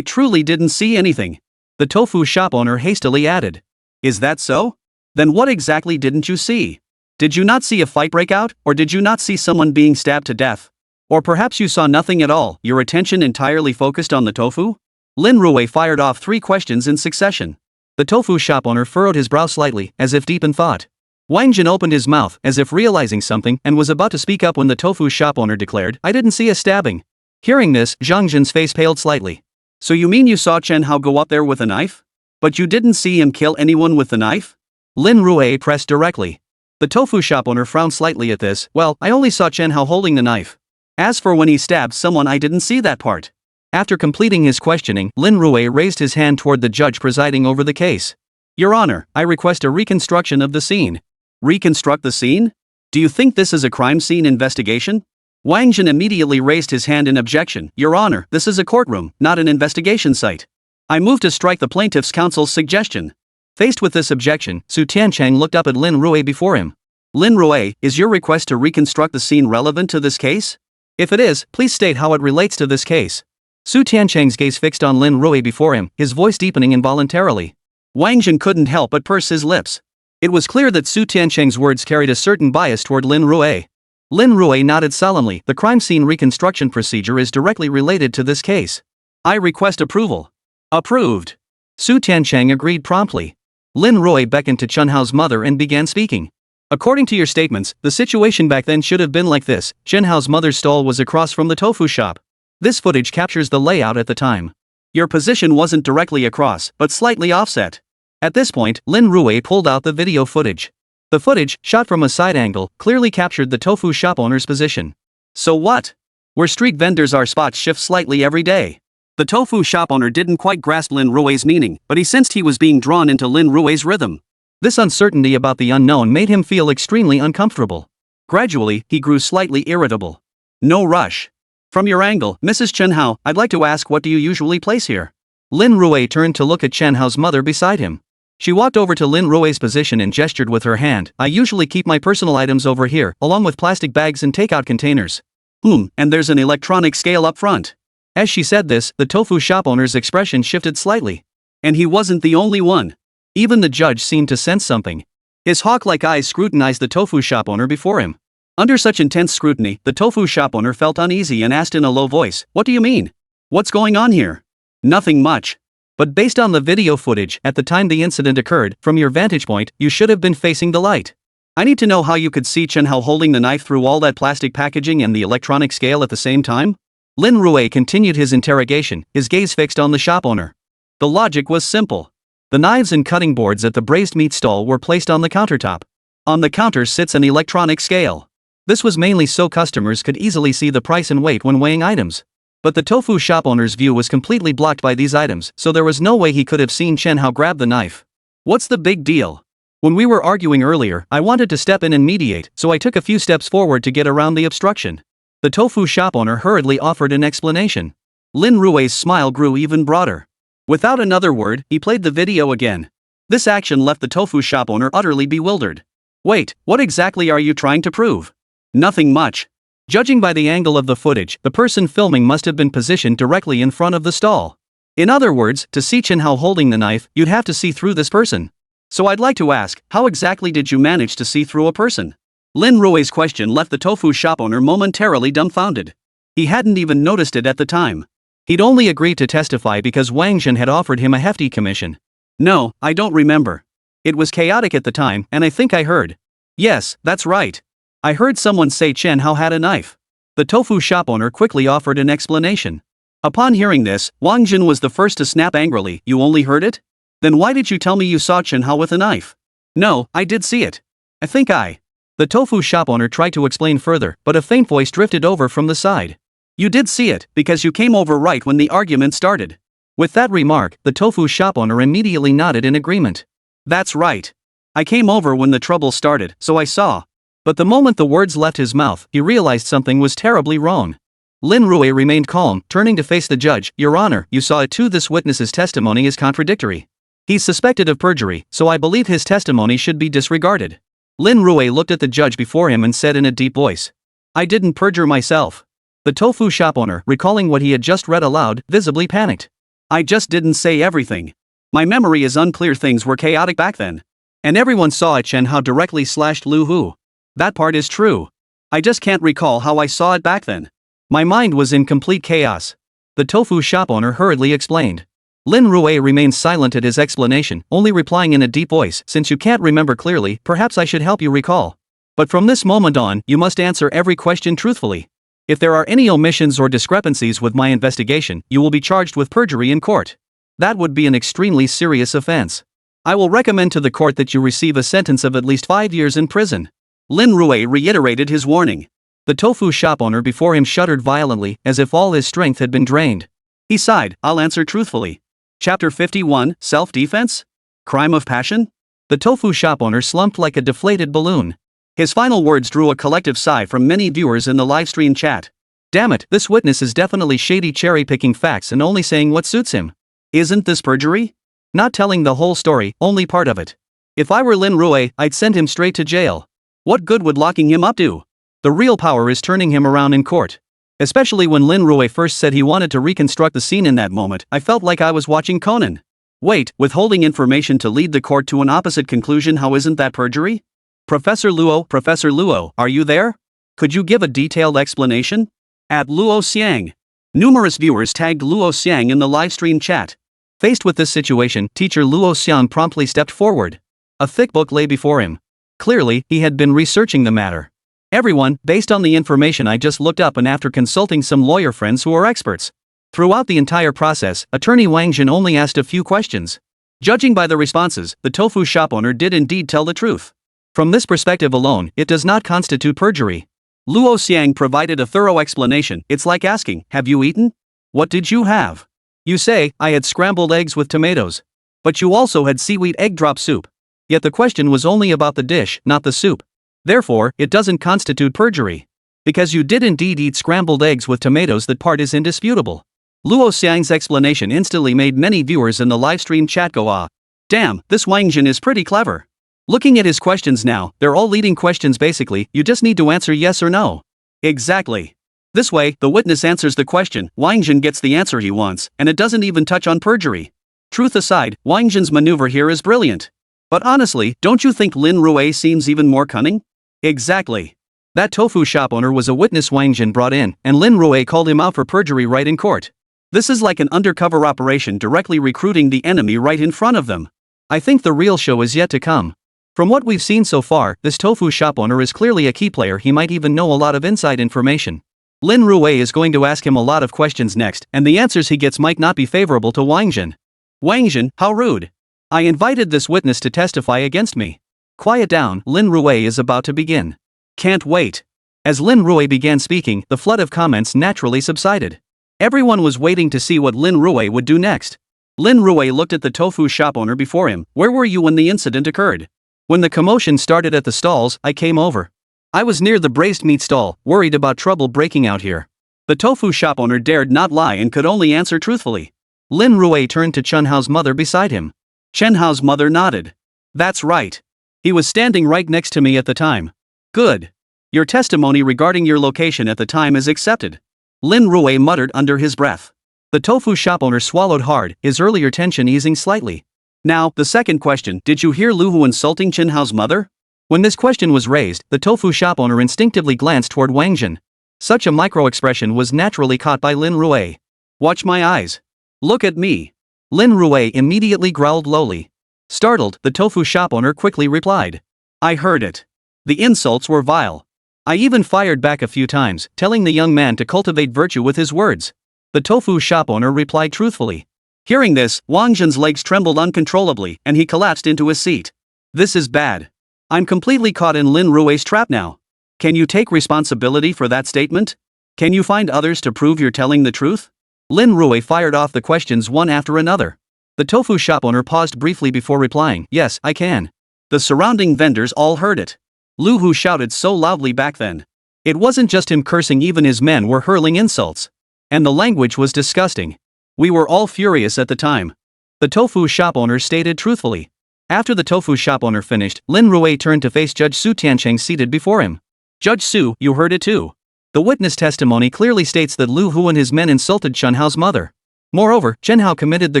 truly didn't see anything. The tofu shop owner hastily added. Is that so? Then what exactly didn't you see? Did you not see a fight break out, or did you not see someone being stabbed to death? Or perhaps you saw nothing at all, your attention entirely focused on the tofu? Lin Rui fired off 3 questions in succession. The tofu shop owner furrowed his brow slightly, as if deep in thought. Wang Jin opened his mouth, as if realizing something, and was about to speak up when the tofu shop owner declared, I didn't see a stabbing. Hearing this, Zhang Jin's face paled slightly. So you mean you saw Chen Hao go up there with a knife? But you didn't see him kill anyone with the knife? Lin Rui pressed directly. The tofu shop owner frowned slightly at this. Well, I only saw Chen Hao holding the knife. As for when he stabbed someone, I didn't see that part. After completing his questioning, Lin Rui raised his hand toward the judge presiding over the case. Your Honor, I request a reconstruction of the scene. Reconstruct the scene? Do you think this is a crime scene investigation? Wang Jin immediately raised his hand in objection. Your Honor, this is a courtroom, not an investigation site. I move to strike the plaintiff's counsel's suggestion. Faced with this objection, Su Tiancheng looked up at Lin Rui before him. Lin Rui, is your request to reconstruct the scene relevant to this case? If it is, please state how it relates to this case. Su Tiancheng's gaze fixed on Lin Rui before him, his voice deepening involuntarily. Wang Jin couldn't help but purse his lips. It was clear that Su Tiancheng's words carried a certain bias toward Lin Rui. Lin Rui nodded solemnly. The crime scene reconstruction procedure is directly related to this case. I request approval. Approved. Su Tiancheng agreed promptly. Lin Rui beckoned to Chen Hao's mother and began speaking. According to your statements, the situation back then should have been like this. Chen Hao's mother's stall was across from the tofu shop. This footage captures the layout at the time. Your position wasn't directly across, but slightly offset. At this point, Lin Rui pulled out the video footage. The footage, shot from a side angle, clearly captured the tofu shop owner's position. So what? Where street vendors are, spots shift slightly every day. The tofu shop owner didn't quite grasp Lin Rui's meaning, but he sensed he was being drawn into Lin Rui's rhythm. This uncertainty about the unknown made him feel extremely uncomfortable. Gradually, he grew slightly irritable. No rush. From your angle, Mrs. Chen Hao, I'd like to ask, what do you usually place here? Lin Rui turned to look at Chen Hao's mother beside him. She walked over to Lin Rui's position and gestured with her hand. I usually keep my personal items over here, along with plastic bags and takeout containers. And there's an electronic scale up front. As she said this, the tofu shop owner's expression shifted slightly. And he wasn't the only one. Even the judge seemed to sense something. His hawk-like eyes scrutinized the tofu shop owner before him. Under such intense scrutiny, the tofu shop owner felt uneasy and asked in a low voice, What do you mean? What's going on here? Nothing much. But based on the video footage, at the time the incident occurred, from your vantage point, you should have been facing the light. I need to know how you could see Chen Hao holding the knife through all that plastic packaging and the electronic scale at the same time? Lin Rui continued his interrogation, his gaze fixed on the shop owner. The logic was simple. The knives and cutting boards at the braised meat stall were placed on the countertop. On the counter sits an electronic scale. This was mainly so customers could easily see the price and weight when weighing items. But the tofu shop owner's view was completely blocked by these items, so there was no way he could have seen Chen Hao grab the knife. What's the big deal? When we were arguing earlier, I wanted to step in and mediate, so I took a few steps forward to get around the obstruction. The tofu shop owner hurriedly offered an explanation. Lin Rui's smile grew even broader. Without another word, he played the video again. This action left the tofu shop owner utterly bewildered. Wait, what exactly are you trying to prove? Nothing much. Judging by the angle of the footage, the person filming must have been positioned directly in front of the stall. In other words, to see Chen Hao holding the knife, you'd have to see through this person. So I'd like to ask, how exactly did you manage to see through a person? Lin Rui's question left the tofu shop owner momentarily dumbfounded. He hadn't even noticed it at the time. He'd only agreed to testify because Wang Zhen had offered him a hefty commission. No, I don't remember. It was chaotic at the time, and I think I heard. Yes, that's right. I heard someone say Chen Hao had a knife. The tofu shop owner quickly offered an explanation. Upon hearing this, Wang Zhen was the first to snap angrily. You only heard it? Then why did you tell me you saw Chen Hao with a knife? No, I did see it. The tofu shop owner tried to explain further, but a faint voice drifted over from the side. You did see it, because you came over right when the argument started. With that remark, the tofu shop owner immediately nodded in agreement. That's right. I came over when the trouble started, so I saw. But the moment the words left his mouth, he realized something was terribly wrong. Lin Rui remained calm, turning to face the judge. Your Honor, you saw it too. This witness's testimony is contradictory. He's suspected of perjury, so I believe his testimony should be disregarded. Lin Rui looked at the judge before him and said in a deep voice. I didn't perjure myself. The tofu shop owner, recalling what he had just read aloud, visibly panicked. I just didn't say everything. My memory is unclear. Things were chaotic back then. And everyone saw it. Chen Hao directly slashed Lu Hu. That part is true. I just can't recall how I saw it back then. My mind was in complete chaos. The tofu shop owner hurriedly explained. Lin Rui remained silent at his explanation, only replying in a deep voice. Since you can't remember clearly, perhaps I should help you recall. But from this moment on, you must answer every question truthfully. If there are any omissions or discrepancies with my investigation, you will be charged with perjury in court. That would be an extremely serious offense. I will recommend to the court that you receive a sentence of at least 5 years in prison. Lin Rui reiterated his warning. The tofu shop owner before him shuddered violently, as if all his strength had been drained. He sighed. I'll answer truthfully. Chapter 51, Self-Defense? Crime of Passion? The tofu shop owner slumped like a deflated balloon. His final words drew a collective sigh from many viewers in the livestream chat. Damn it, this witness is definitely shady, cherry-picking facts and only saying what suits him. Isn't this perjury? Not telling the whole story, only part of it. If I were Lin Rui, I'd send him straight to jail. What good would locking him up do? The real power is turning him around in court. Especially when Lin Rui first said he wanted to reconstruct the scene. In that moment, I felt like I was watching Conan. Wait, withholding information to lead the court to an opposite conclusion, how isn't that perjury? Professor Luo, are you there? Could you give a detailed explanation? At Luo Xiang. Numerous viewers tagged Luo Xiang in the livestream chat. Faced with this situation, teacher Luo Xiang promptly stepped forward. A thick book lay before him. Clearly, he had been researching the matter. Everyone, based on the information I just looked up and after consulting some lawyer friends who are experts. Throughout the entire process, attorney Wang Zhen only asked a few questions. Judging by the responses, the tofu shop owner did indeed tell the truth. From this perspective alone, it does not constitute perjury. Luo Xiang provided a thorough explanation. It's like asking, have you eaten? What did you have? You say, I had scrambled eggs with tomatoes. But you also had seaweed egg drop soup. Yet the question was only about the dish, not the soup. Therefore, it doesn't constitute perjury. Because you did indeed eat scrambled eggs with tomatoes, that part is indisputable. Luo Xiang's explanation instantly made many viewers in the livestream chat go ah. Damn, this Wang Zhen is pretty clever. Looking at his questions now, they're all leading questions basically, you just need to answer yes or no. Exactly. This way, the witness answers the question, Wang Zhen gets the answer he wants, and it doesn't even touch on perjury. Truth aside, Wang Zhen's maneuver here is brilliant. But honestly, don't you think Lin Rui seems even more cunning? Exactly. That tofu shop owner was a witness Wang Zhen brought in, and Lin Rui called him out for perjury right in court. This is like an undercover operation directly recruiting the enemy right in front of them. I think the real show is yet to come. From what we've seen so far, this tofu shop owner is clearly a key player. He might even know a lot of inside information. Lin Rui is going to ask him a lot of questions next, and the answers he gets might not be favorable to Wang Jin. Wang Jin, how rude. I invited this witness to testify against me. Quiet down, Lin Rui is about to begin. Can't wait. As Lin Rui began speaking, the flood of comments naturally subsided. Everyone was waiting to see what Lin Rui would do next. Lin Rui looked at the tofu shop owner before him. Where were you when the incident occurred? When the commotion started at the stalls, I came over. I was near the braised meat stall, worried about trouble breaking out here. The tofu shop owner dared not lie and could only answer truthfully. Lin Rui turned to Chen Hao's mother beside him. Chen Hao's mother nodded. That's right. He was standing right next to me at the time. Good. Your testimony regarding your location at the time is accepted. Lin Rui muttered under his breath. The tofu shop owner swallowed hard, his earlier tension easing slightly. Now, the second question, did you hear Lu Hu insulting Chen Hao's mother? When this question was raised, the tofu shop owner instinctively glanced toward Wang Jin. Such a micro-expression was naturally caught by Lin Rui. Watch my eyes. Look at me. Lin Rui immediately growled lowly. Startled, the tofu shop owner quickly replied. I heard it. The insults were vile. I even fired back a few times, telling the young man to cultivate virtue with his words. The tofu shop owner replied truthfully. Hearing this, Wang Jin's legs trembled uncontrollably, and he collapsed into his seat. This is bad. I'm completely caught in Lin Rui's trap now. Can you take responsibility for that statement? Can you find others to prove you're telling the truth? Lin Rui fired off the questions one after another. The tofu shop owner paused briefly before replying, yes, I can. The surrounding vendors all heard it. Lu Hu shouted so loudly back then. It wasn't just him cursing, even his men were hurling insults. And the language was disgusting. We were all furious at the time. The tofu shop owner stated truthfully. After the tofu shop owner finished, Lin Rui turned to face Judge Su Tiancheng seated before him. Judge Su, you heard it too. The witness testimony clearly states that Lu Hu and his men insulted Chen Hao's mother. Moreover, Chen Hao committed the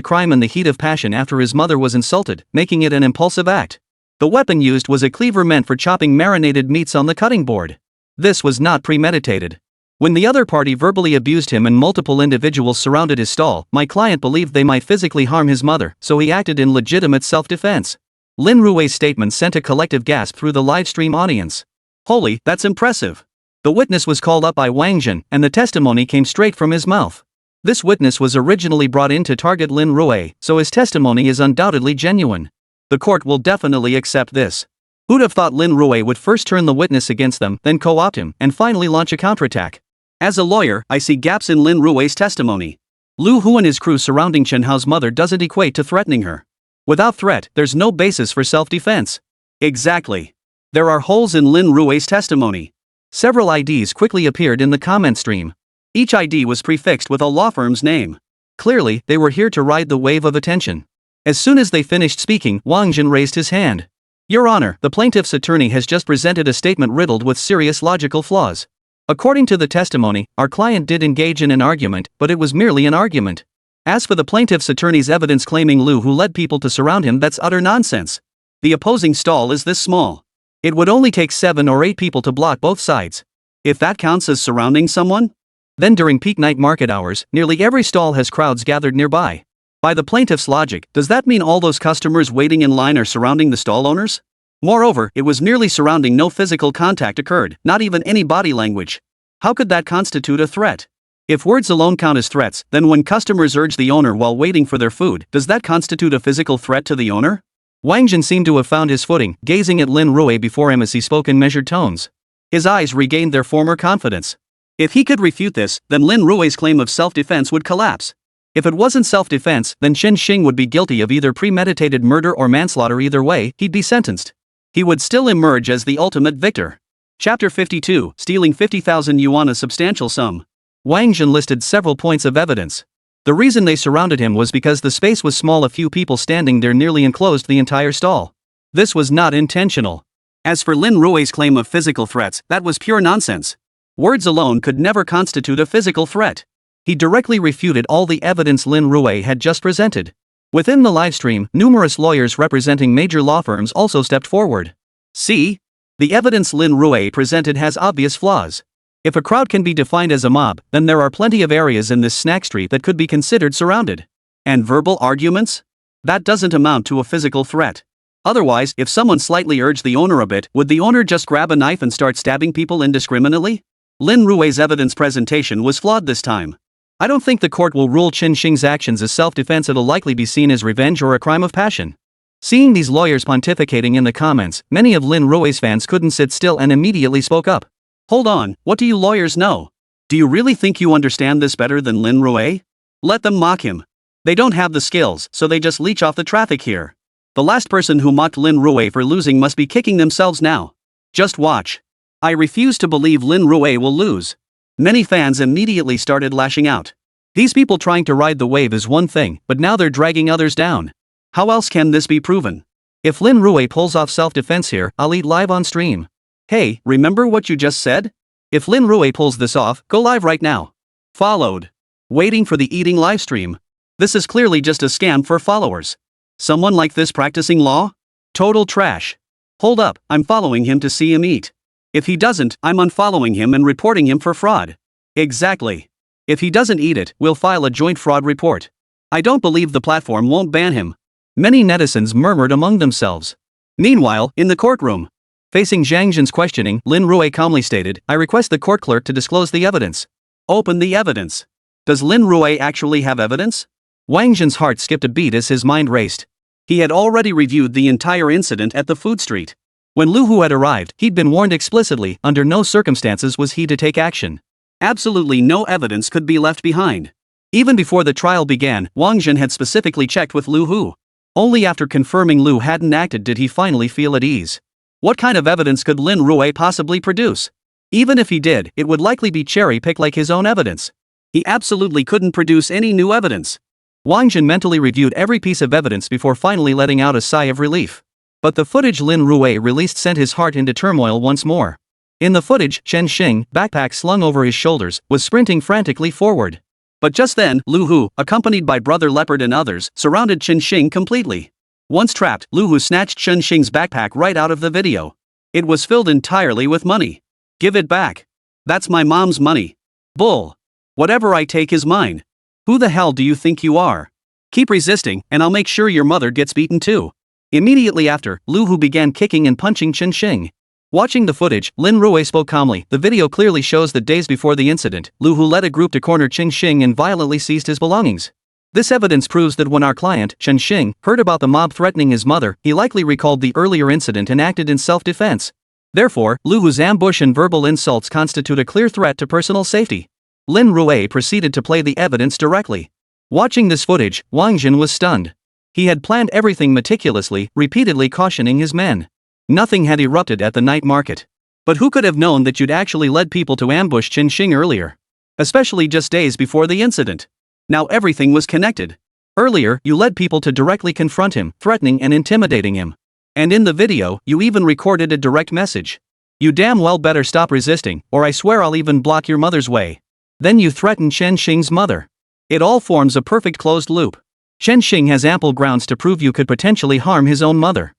crime in the heat of passion after his mother was insulted, making it an impulsive act. The weapon used was a cleaver meant for chopping marinated meats on the cutting board. This was not premeditated. When the other party verbally abused him and multiple individuals surrounded his stall, my client believed they might physically harm his mother, so he acted in legitimate self-defense. Lin Rui's statement sent a collective gasp through the livestream audience. Holy, that's impressive. The witness was called up by Wang Jin, and the testimony came straight from his mouth. This witness was originally brought in to target Lin Rui, so his testimony is undoubtedly genuine. The court will definitely accept this. Who'd have thought Lin Rui would first turn the witness against them, then co-opt him, and finally launch a counterattack? As a lawyer, I see gaps in Lin Rui's testimony. Lu Hu and his crew surrounding Chen Hao's mother doesn't equate to threatening her. Without threat, there's no basis for self-defense. Exactly. There are holes in Lin Rui's testimony. Several IDs quickly appeared in the comment stream. Each ID was prefixed with a law firm's name. Clearly, they were here to ride the wave of attention. As soon as they finished speaking, Wang Jin raised his hand. Your Honor, the plaintiff's attorney has just presented a statement riddled with serious logical flaws. According to the testimony, our client did engage in an argument, but it was merely an argument. As for the plaintiff's attorney's evidence claiming Lu Hu led people to surround him, that's utter nonsense. The opposing stall is this small. It would only take 7 or 8 people to block both sides. If that counts as surrounding someone? Then during peak night market hours, nearly every stall has crowds gathered nearby. By the plaintiff's logic, does that mean all those customers waiting in line are surrounding the stall owners? Moreover, it was merely surrounding, no physical contact occurred, not even any body language. How could that constitute a threat? If words alone count as threats, then when customers urge the owner while waiting for their food, does that constitute a physical threat to the owner? Wang Jin seemed to have found his footing, gazing at Lin Rui before him as he spoke in measured tones. His eyes regained their former confidence. If he could refute this, then Lin Rui's claim of self-defense would collapse. If it wasn't self-defense, then Chen Xing would be guilty of either premeditated murder or manslaughter. Either way, he'd be sentenced. He would still emerge as the ultimate victor. Chapter 52, Stealing 50,000 yuan, a substantial sum. Wang Jin listed several points of evidence. The reason they surrounded him was because the space was small, a few people standing there nearly enclosed the entire stall. This was not intentional. As for Lin Rui's claim of physical threats, that was pure nonsense. Words alone could never constitute a physical threat. He directly refuted all the evidence Lin Rui had just presented. Within the livestream, numerous lawyers representing major law firms also stepped forward. See? The evidence Lin Rui presented has obvious flaws. If a crowd can be defined as a mob, then there are plenty of areas in this snack street that could be considered surrounded. And verbal arguments? That doesn't amount to a physical threat. Otherwise, if someone slightly urged the owner a bit, would the owner just grab a knife and start stabbing people indiscriminately? Lin Rui's evidence presentation was flawed this time. I don't think the court will rule Chen Xing's actions as self-defense. It'll likely be seen as revenge or a crime of passion. Seeing these lawyers pontificating in the comments, many of Lin Rui's fans couldn't sit still and immediately spoke up. Hold on, what do you lawyers know? Do you really think you understand this better than Lin Rui? Let them mock him. They don't have the skills, so they just leech off the traffic here. The last person who mocked Lin Rui for losing must be kicking themselves now. Just watch. I refuse to believe Lin Rui will lose. Many fans immediately started lashing out. These people trying to ride the wave is one thing, but now they're dragging others down. How else can this be proven? If Lin Rui pulls off self-defense here, I'll eat live on stream. Hey, remember what you just said? If Lin Rui pulls this off, go live right now. Followed. Waiting for the eating livestream. This is clearly just a scam for followers. Someone like this practicing law? Total trash. Hold up, I'm following him to see him eat. If he doesn't, I'm unfollowing him and reporting him for fraud. Exactly. If he doesn't eat it, we'll file a joint fraud report. I don't believe the platform won't ban him. Many netizens murmured among themselves. Meanwhile, in the courtroom, facing Zhang Jin's questioning, Lin Rui calmly stated, "I request the court clerk to disclose the evidence." Open the evidence. Does Lin Rui actually have evidence? Wang Jin's heart skipped a beat as his mind raced. He had already reviewed the entire incident at the food street. When Lu Hu had arrived, he'd been warned explicitly, under no circumstances was he to take action. Absolutely no evidence could be left behind. Even before the trial began, Wang Jin had specifically checked with Lu Hu. Only after confirming Lu hadn't acted did he finally feel at ease. What kind of evidence could Lin Rui possibly produce? Even if he did, it would likely be cherry-picked like his own evidence. He absolutely couldn't produce any new evidence. Wang Jin mentally reviewed every piece of evidence before finally letting out a sigh of relief. But the footage Lin Rui released sent his heart into turmoil once more. In the footage, Chen Xing, backpack slung over his shoulders, was sprinting frantically forward. But just then, Lu Hu, accompanied by Brother Leopard and others, surrounded Chen Xing completely. Once trapped, Lu Hu snatched Chen Xing's backpack right out of the video. It was filled entirely with money. Give it back. That's my mom's money. Bull. Whatever I take is mine. Who the hell do you think you are? Keep resisting, and I'll make sure your mother gets beaten too. Immediately after, Lu Hu began kicking and punching Chen Xing. Watching the footage, Lin Rui spoke calmly. The video clearly shows that days before the incident, Lu Hu led a group to corner Chen Xing and violently seized his belongings. This evidence proves that when our client, Chen Xing, heard about the mob threatening his mother, he likely recalled the earlier incident and acted in self-defense. Therefore, Lu Hu's ambush and verbal insults constitute a clear threat to personal safety. Lin Rui proceeded to play the evidence directly. Watching this footage, Wang Jin was stunned. He had planned everything meticulously, repeatedly cautioning his men. Nothing had erupted at the night market. But who could have known that you'd actually led people to ambush Chen Xing earlier? Especially just days before the incident. Now everything was connected. Earlier, you led people to directly confront him, threatening and intimidating him. And in the video, you even recorded a direct message. You damn well better stop resisting, or I swear I'll even block your mother's way. Then you threaten Chen Xing's mother. It all forms a perfect closed loop. Chen Xing has ample grounds to prove you could potentially harm his own mother.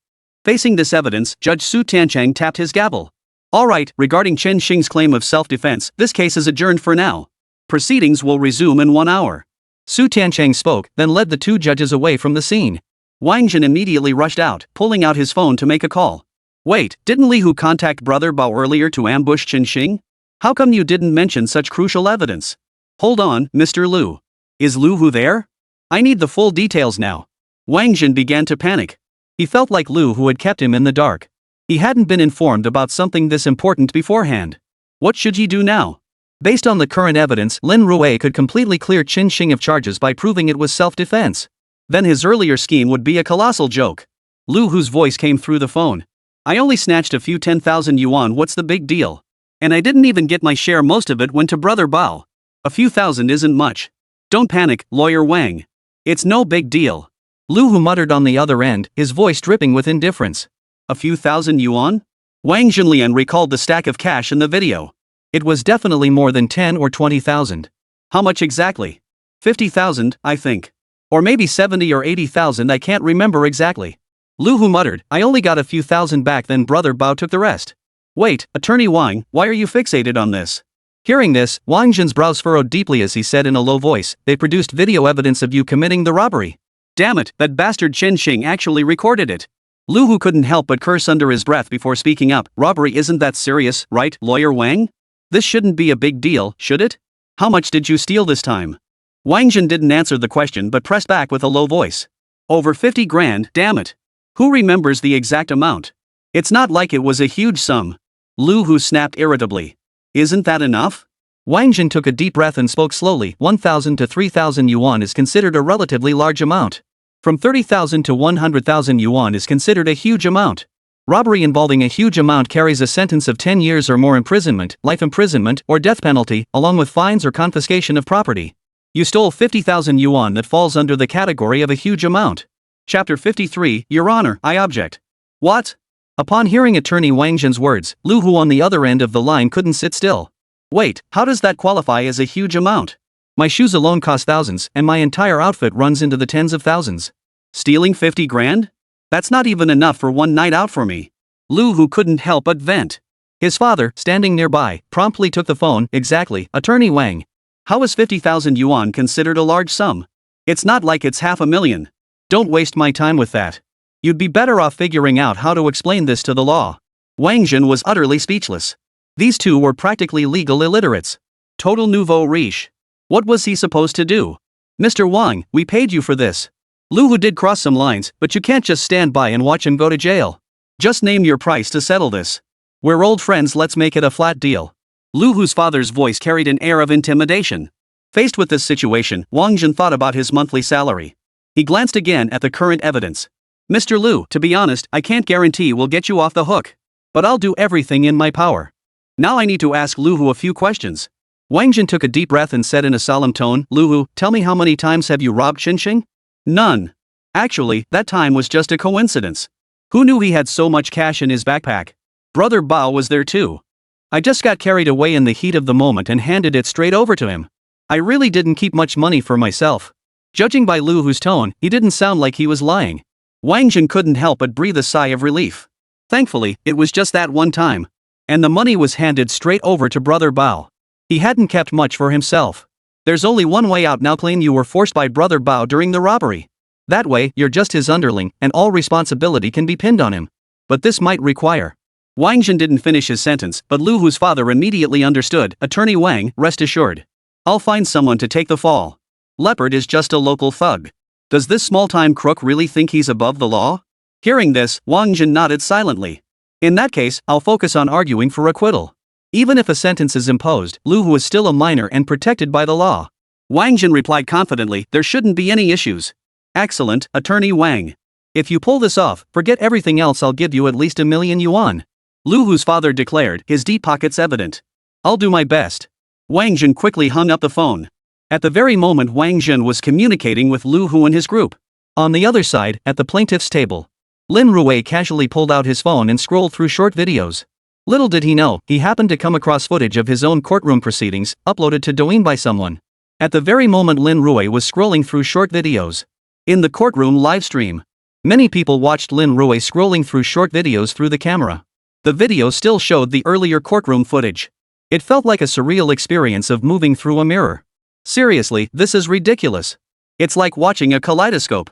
Facing this evidence, Judge Su Tiancheng tapped his gavel. Alright, regarding Chen Xing's claim of self-defense, this case is adjourned for now. Proceedings will resume in 1 hour. Su Tiancheng spoke, then led the two judges away from the scene. Wang Jin immediately rushed out, pulling out his phone to make a call. Wait, didn't Li Hu contact Brother Bao earlier to ambush Chen Xing? How come you didn't mention such crucial evidence? Hold on, Mr. Lu. Is Lu Hu there? I need the full details now. Wang Jin began to panic. He felt like Lu Hu had kept him in the dark. He hadn't been informed about something this important beforehand. What should he do now? Based on the current evidence, Lin Rui could completely clear Chen Xing of charges by proving it was self-defense. Then his earlier scheme would be a colossal joke. Lu Hu's voice came through the phone. I only snatched a few 10,000 yuan, what's the big deal? And I didn't even get my share, most of it went to Brother Bao. A few thousand isn't much. Don't panic, Lawyer Wang. It's no big deal. Lu Hu muttered on the other end, his voice dripping with indifference. A few thousand yuan? Wang Junlian recalled the stack of cash in the video. It was definitely more than 10 or 20,000. How much exactly? 50,000, I think. Or maybe 70 or 80,000, I can't remember exactly. Lu Hu muttered, I only got a few thousand back, then Brother Bao took the rest. Wait, Attorney Wang, why are you fixated on this? Hearing this, Wang Jin's brows furrowed deeply as he said in a low voice, they produced video evidence of you committing the robbery. Damn it, that bastard Chen Xing actually recorded it. Lu Hu couldn't help but curse under his breath before speaking up, robbery isn't that serious, right, Lawyer Wang? This shouldn't be a big deal, should it? How much did you steal this time? Wang Jin didn't answer the question but pressed back with a low voice. Over 50 grand, damn it. Who remembers the exact amount? It's not like it was a huge sum. Lu Hu snapped irritably. Isn't that enough? Wang Jin took a deep breath and spoke slowly. 1,000 to 3,000 yuan is considered a relatively large amount. From 30,000 to 100,000 yuan is considered a huge amount. Robbery involving a huge amount carries a sentence of 10 years or more imprisonment, life imprisonment, or death penalty, along with fines or confiscation of property. You stole 50,000 yuan that falls under the category of a huge amount. Chapter 53, Your Honor, I object. What? Upon hearing attorney Wang Jin's words, Lu Hu on the other end of the line couldn't sit still. Wait, how does that qualify as a huge amount? My shoes alone cost thousands, and my entire outfit runs into the tens of thousands. Stealing 50 grand? That's not even enough for one night out for me. Lu Hu couldn't help but vent. His father, standing nearby, promptly took the phone. Exactly, Attorney Wang. How is 50,000 yuan considered a large sum? It's not like it's $500,000. Don't waste my time with that. You'd be better off figuring out how to explain this to the law. Wang Jin was utterly speechless. These two were practically legal illiterates. Total nouveau riche. What was he supposed to do? Mr. Wang, we paid you for this. Lu Hu did cross some lines, but you can't just stand by and watch him go to jail. Just name your price to settle this. We're old friends, let's make it a flat deal. Lu Hu's father's voice carried an air of intimidation. Faced with this situation, Wang Jin thought about his monthly salary. He glanced again at the current evidence. Mr. Lu, to be honest, I can't guarantee we'll get you off the hook. But I'll do everything in my power. Now I need to ask Lu Hu a few questions. Wang Jin took a deep breath and said in a solemn tone, Lu Hu, tell me how many times have you robbed Xinxing? None. Actually, that time was just a coincidence. Who knew he had so much cash in his backpack? Brother Bao was there too. I just got carried away in the heat of the moment and handed it straight over to him. I really didn't keep much money for myself. Judging by Lu Hu's tone, he didn't sound like he was lying. Wang Jin couldn't help but breathe a sigh of relief. Thankfully, it was just that one time. And the money was handed straight over to Brother Bao. He hadn't kept much for himself. There's only one way out now. Claim you were forced by Brother Bao during the robbery. That way, you're just his underling, and all responsibility can be pinned on him. But this might require. Wang Jin didn't finish his sentence, but Lu Hu's father immediately understood. Attorney Wang, rest assured. I'll find someone to take the fall. Leopard is just a local thug. Does this small-time crook really think he's above the law? Hearing this, Wang Jin nodded silently. In that case, I'll focus on arguing for acquittal. Even if a sentence is imposed, Lu Hu is still a minor and protected by the law. Wang Jin replied confidently, there shouldn't be any issues. Excellent, Attorney Wang. If you pull this off, forget everything else, I'll give you at least 1,000,000 yuan. Lu Hu's father declared, his deep pockets evident. I'll do my best. Wang Jin quickly hung up the phone. At the very moment Wang Jin was communicating with Lu Hu and his group. On the other side, at the plaintiff's table, Lin Rui casually pulled out his phone and scrolled through short videos. Little did he know, he happened to come across footage of his own courtroom proceedings, uploaded to Douyin by someone. At the very moment Lin Rui was scrolling through short videos. In the courtroom livestream, many people watched Lin Rui scrolling through short videos through the camera. The video still showed the earlier courtroom footage. It felt like a surreal experience of moving through a mirror. Seriously, this is ridiculous. It's like watching a kaleidoscope.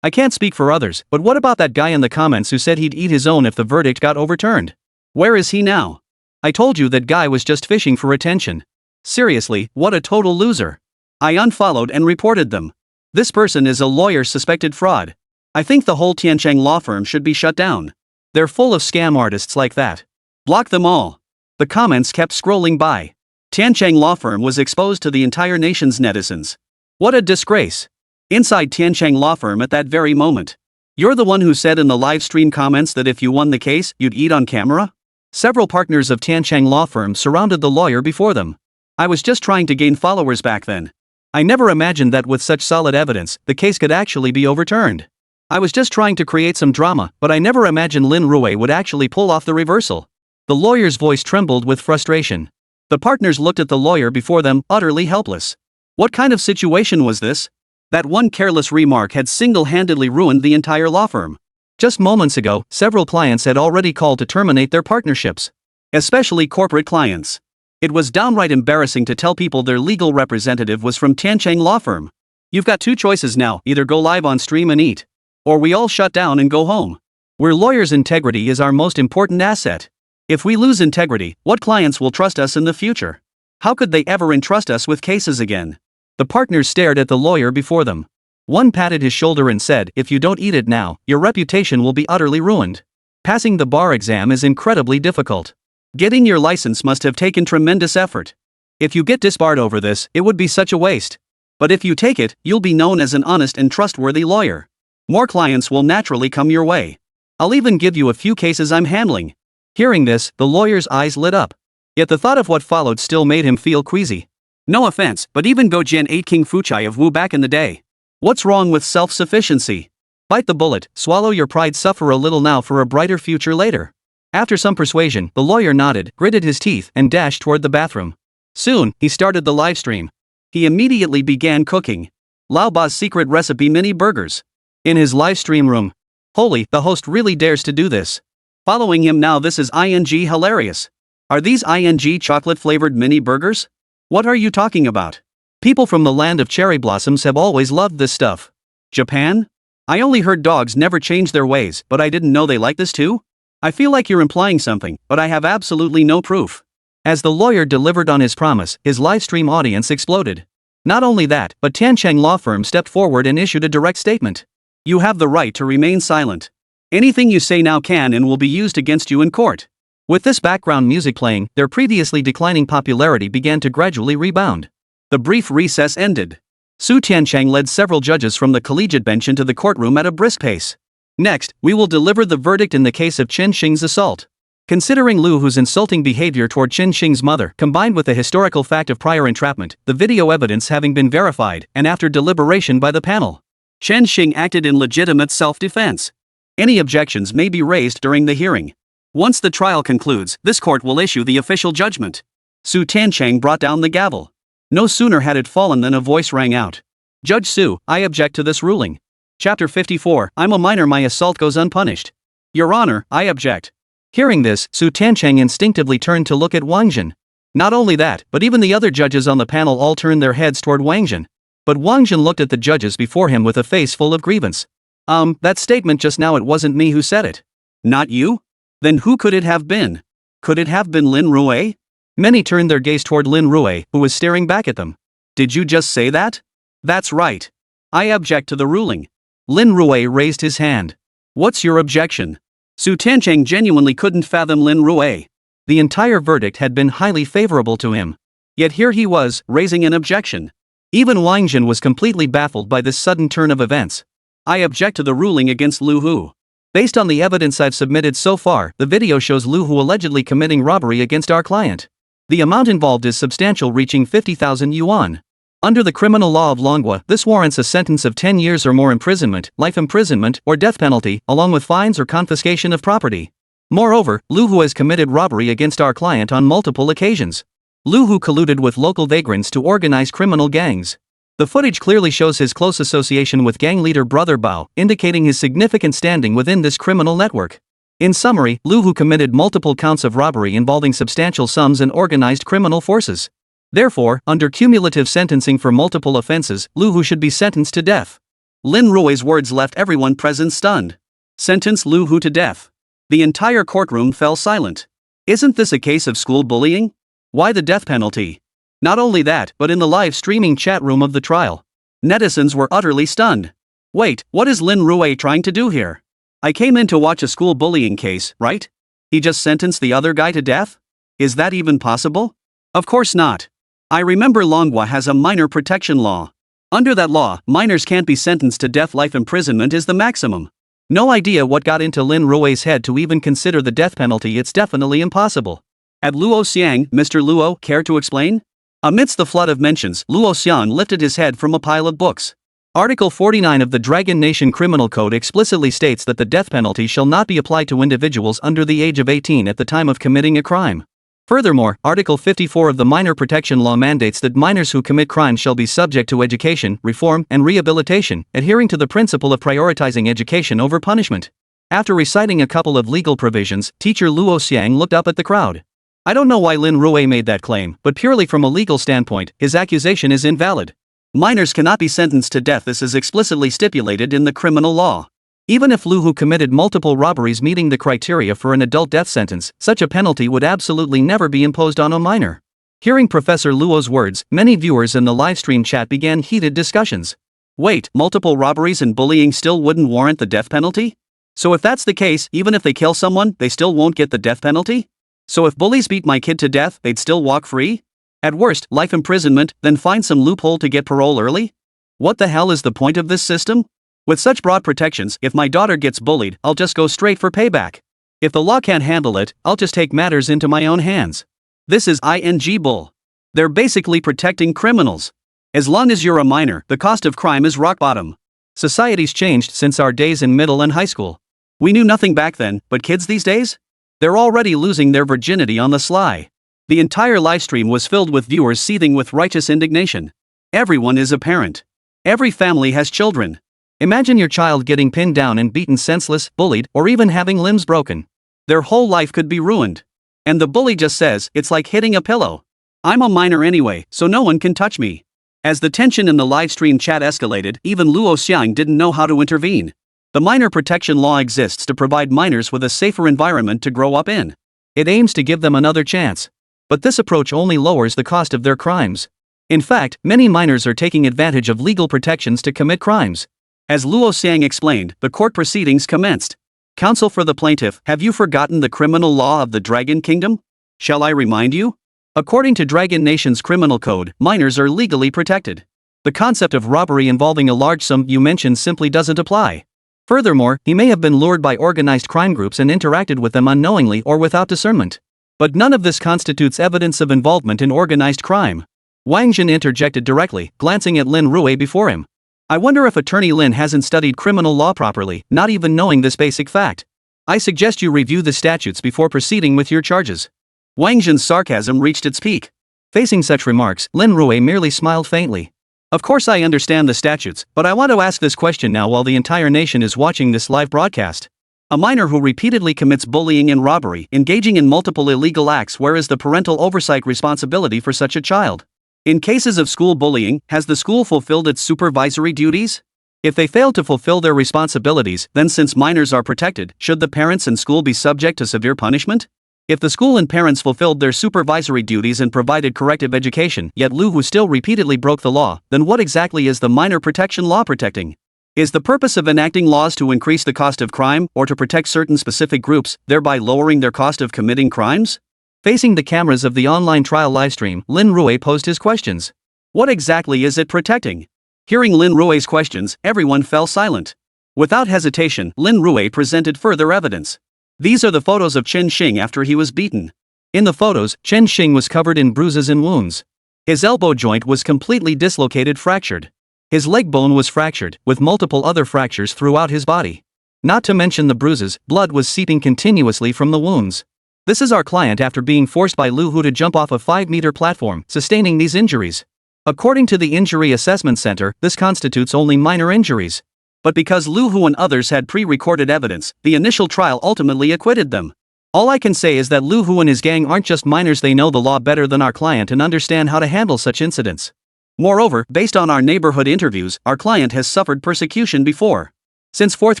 I can't speak for others, but what about that guy in the comments who said he'd eat his own if the verdict got overturned? Where is he now? I told you that guy was just fishing for attention. Seriously, what a total loser. I unfollowed and reported them. This person is a lawyer suspected fraud. I think the whole Tiancheng law firm should be shut down. They're full of scam artists like that. Block them all. The comments kept scrolling by. Tiancheng law firm was exposed to the entire nation's netizens. What a disgrace. Inside Tiancheng law firm at that very moment. You're the one who said in the live stream comments that if you won the case, you'd eat on camera? Several partners of Tiancheng law firm surrounded the lawyer before them. I was just trying to gain followers back then. I never imagined that with such solid evidence, the case could actually be overturned. I was just trying to create some drama, but I never imagined Lin Rui would actually pull off the reversal. The lawyer's voice trembled with frustration. The partners looked at the lawyer before them, utterly helpless. What kind of situation was this? That one careless remark had single-handedly ruined the entire law firm. Just moments ago, several clients had already called to terminate their partnerships. Especially corporate clients. It was downright embarrassing to tell people their legal representative was from Tiancheng law firm. You've got two choices now, either go live on stream and eat. Or we all shut down and go home. We're lawyers' integrity is our most important asset. If we lose integrity, what clients will trust us in the future? How could they ever entrust us with cases again? The partners stared at the lawyer before them. One patted his shoulder and said, "If you don't eat it now, your reputation will be utterly ruined. Passing the bar exam is incredibly difficult. Getting your license must have taken tremendous effort. If you get disbarred over this, it would be such a waste. But if you take it, you'll be known as an honest and trustworthy lawyer. More clients will naturally come your way. I'll even give you a few cases I'm handling." Hearing this, the lawyer's eyes lit up. Yet the thought of what followed still made him feel queasy. No offense, but even Gojian ate King Fuchai of Wu back in the day. What's wrong with self-sufficiency? Bite the bullet, swallow your pride, suffer a little now for a brighter future later. After some persuasion, the lawyer nodded, gritted his teeth, and dashed toward the bathroom. Soon, he started the live stream. He immediately began cooking Lao Ba's secret recipe mini burgers. In his live stream room. Holy, the host really dares to do this. Following him now, this is hilarious. Are these chocolate-flavored mini burgers? What are you talking about? People from the land of cherry blossoms have always loved this stuff. Japan? I only heard dogs never change their ways, but I didn't know they like this too? I feel like you're implying something, but I have absolutely no proof. As the lawyer delivered on his promise, his livestream audience exploded. Not only that, but Tiancheng Law Firm stepped forward and issued a direct statement. You have the right to remain silent. Anything you say now can and will be used against you in court. With this background music playing, their previously declining popularity began to gradually rebound. The brief recess ended. Su Tiancheng led several judges from the collegiate bench into the courtroom at a brisk pace. Next, we will deliver the verdict in the case of Chen Xing's assault. Considering Lu Hu's insulting behavior toward Chen Xing's mother, combined with the historical fact of prior entrapment, the video evidence having been verified, and after deliberation by the panel, Chen Xing acted in legitimate self-defense. Any objections may be raised during the hearing. Once the trial concludes, this court will issue the official judgment. Su Tiancheng brought down the gavel. No sooner had it fallen than a voice rang out. Judge Su, I object to this ruling. Chapter 54, I'm a minor, my assault goes unpunished. Your Honor, I object. Hearing this, Su Tiancheng instinctively turned to look at Wang Jin. Not only that, but even the other judges on the panel all turned their heads toward Wang Jin. But Wang Jin looked at the judges before him with a face full of grievance. That statement just now, it wasn't me who said it. Not you? Then who could it have been? Could it have been Lin Rui? Many turned their gaze toward Lin Rui, who was staring back at them. Did you just say that? That's right. I object to the ruling. Lin Rui raised his hand. What's your objection? Su Tiancheng genuinely couldn't fathom Lin Rui. The entire verdict had been highly favorable to him. Yet here he was, raising an objection. Even Wang Jin was completely baffled by this sudden turn of events. I object to the ruling against Lu Hu. Based on the evidence I've submitted so far, the video shows Lu Hu allegedly committing robbery against our client. The amount involved is substantial, reaching 50,000 yuan. Under the criminal law of Longwa, this warrants a sentence of 10 years or more imprisonment, life imprisonment, or death penalty, along with fines or confiscation of property. Moreover, Lu Hu has committed robbery against our client on multiple occasions. Lu Hu colluded with local vagrants to organize criminal gangs. The footage clearly shows his close association with gang leader Brother Bao, indicating his significant standing within this criminal network. In summary, Lu Hu committed multiple counts of robbery involving substantial sums and organized criminal forces. Therefore, under cumulative sentencing for multiple offenses, Lu Hu should be sentenced to death. Lin Rui's words left everyone present stunned. Sentence Lu Hu to death. The entire courtroom fell silent. Isn't this a case of school bullying? Why the death penalty? Not only that, but in the live streaming chat room of the trial, netizens were utterly stunned. Wait, what is Lin Rui trying to do here? I came in to watch a school bullying case, right? He just sentenced the other guy to death? Is that even possible? Of course not. I remember Longwa has a minor protection law. Under that law, minors can't be sentenced to death. Life imprisonment is the maximum. No idea what got into Lin Rui's head to even consider the death penalty. It's definitely impossible. At Luo Xiang, Mr. Luo, care to explain? Amidst the flood of mentions, Luo Xiang lifted his head from a pile of books. Article 49 of the Dragon Nation Criminal Code explicitly states that the death penalty shall not be applied to individuals under the age of 18 at the time of committing a crime. Furthermore, Article 54 of the Minor Protection Law mandates that minors who commit crimes shall be subject to education, reform, and rehabilitation, adhering to the principle of prioritizing education over punishment. After reciting a couple of legal provisions, teacher Luo Xiang looked up at the crowd. I don't know why Lin Rui made that claim, but purely from a legal standpoint, his accusation is invalid. Minors cannot be sentenced to death. This is explicitly stipulated in the criminal law. Even if Lu Hu committed multiple robberies meeting the criteria for an adult death sentence, such a penalty would absolutely never be imposed on a minor. Hearing Professor Luo's words, many viewers in the livestream chat began heated discussions. Wait, multiple robberies and bullying still wouldn't warrant the death penalty? So if that's the case, even if they kill someone, they still won't get the death penalty? So if bullies beat my kid to death, they'd still walk free? At worst, life imprisonment, then find some loophole to get parole early? What the hell is the point of this system? With such broad protections, if my daughter gets bullied, I'll just go straight for payback. If the law can't handle it, I'll just take matters into my own hands. This is ing bull. They're basically protecting criminals. As long as you're a minor, the cost of crime is rock bottom. Society's changed since our days in middle and high school. We knew nothing back then, but kids these days? They're already losing their virginity on the sly. The entire livestream was filled with viewers seething with righteous indignation. Everyone is a parent. Every family has children. Imagine your child getting pinned down and beaten senseless, bullied, or even having limbs broken. Their whole life could be ruined. And the bully just says, it's like hitting a pillow. I'm a minor anyway, so no one can touch me. As the tension in the livestream chat escalated, even Luo Xiang didn't know how to intervene. The minor protection law exists to provide minors with a safer environment to grow up in. It aims to give them another chance. But this approach only lowers the cost of their crimes. In fact, many minors are taking advantage of legal protections to commit crimes. As Luo Xiang explained, the court proceedings commenced. Counsel for the plaintiff, have you forgotten the criminal law of the Dragon Kingdom? Shall I remind you? According to Dragon Nation's criminal code, minors are legally protected. The concept of robbery involving a large sum you mentioned simply doesn't apply. Furthermore, he may have been lured by organized crime groups and interacted with them unknowingly or without discernment. But none of this constitutes evidence of involvement in organized crime. Wang Jin interjected directly, glancing at Lin Rui before him. I wonder if Attorney Lin hasn't studied criminal law properly, not even knowing this basic fact. I suggest you review the statutes before proceeding with your charges. Wang Jin's sarcasm reached its peak. Facing such remarks, Lin Rui merely smiled faintly. Of course I understand the statutes, but I want to ask this question now while the entire nation is watching this live broadcast. A minor who repeatedly commits bullying and robbery, engaging in multiple illegal acts, where is the parental oversight responsibility for such a child? In cases of school bullying, has the school fulfilled its supervisory duties? If they fail to fulfill their responsibilities, then since minors are protected, should the parents and school be subject to severe punishment? If the school and parents fulfilled their supervisory duties and provided corrective education, yet Lu Hu still repeatedly broke the law, then what exactly is the minor protection law protecting? Is the purpose of enacting laws to increase the cost of crime, or to protect certain specific groups, thereby lowering their cost of committing crimes? Facing the cameras of the online trial livestream, Lin Rui posed his questions. What exactly is it protecting? Hearing Lin Rui's questions, everyone fell silent. Without hesitation, Lin Rui presented further evidence. These are the photos of Chen Xing after he was beaten. In the photos, Chen Xing was covered in bruises and wounds. His elbow joint was completely dislocated, fractured. His leg bone was fractured, with multiple other fractures throughout his body. Not to mention the bruises, blood was seeping continuously from the wounds. This is our client after being forced by Lu Hu to jump off a 5-meter platform, sustaining these injuries. According to the Injury Assessment Center, this constitutes only minor injuries. But because Lu Hu and others had pre-recorded evidence, the initial trial ultimately acquitted them. All I can say is that Lu Hu and his gang aren't just minors, they know the law better than our client and understand how to handle such incidents. Moreover, based on our neighborhood interviews, our client has suffered persecution before. Since 4th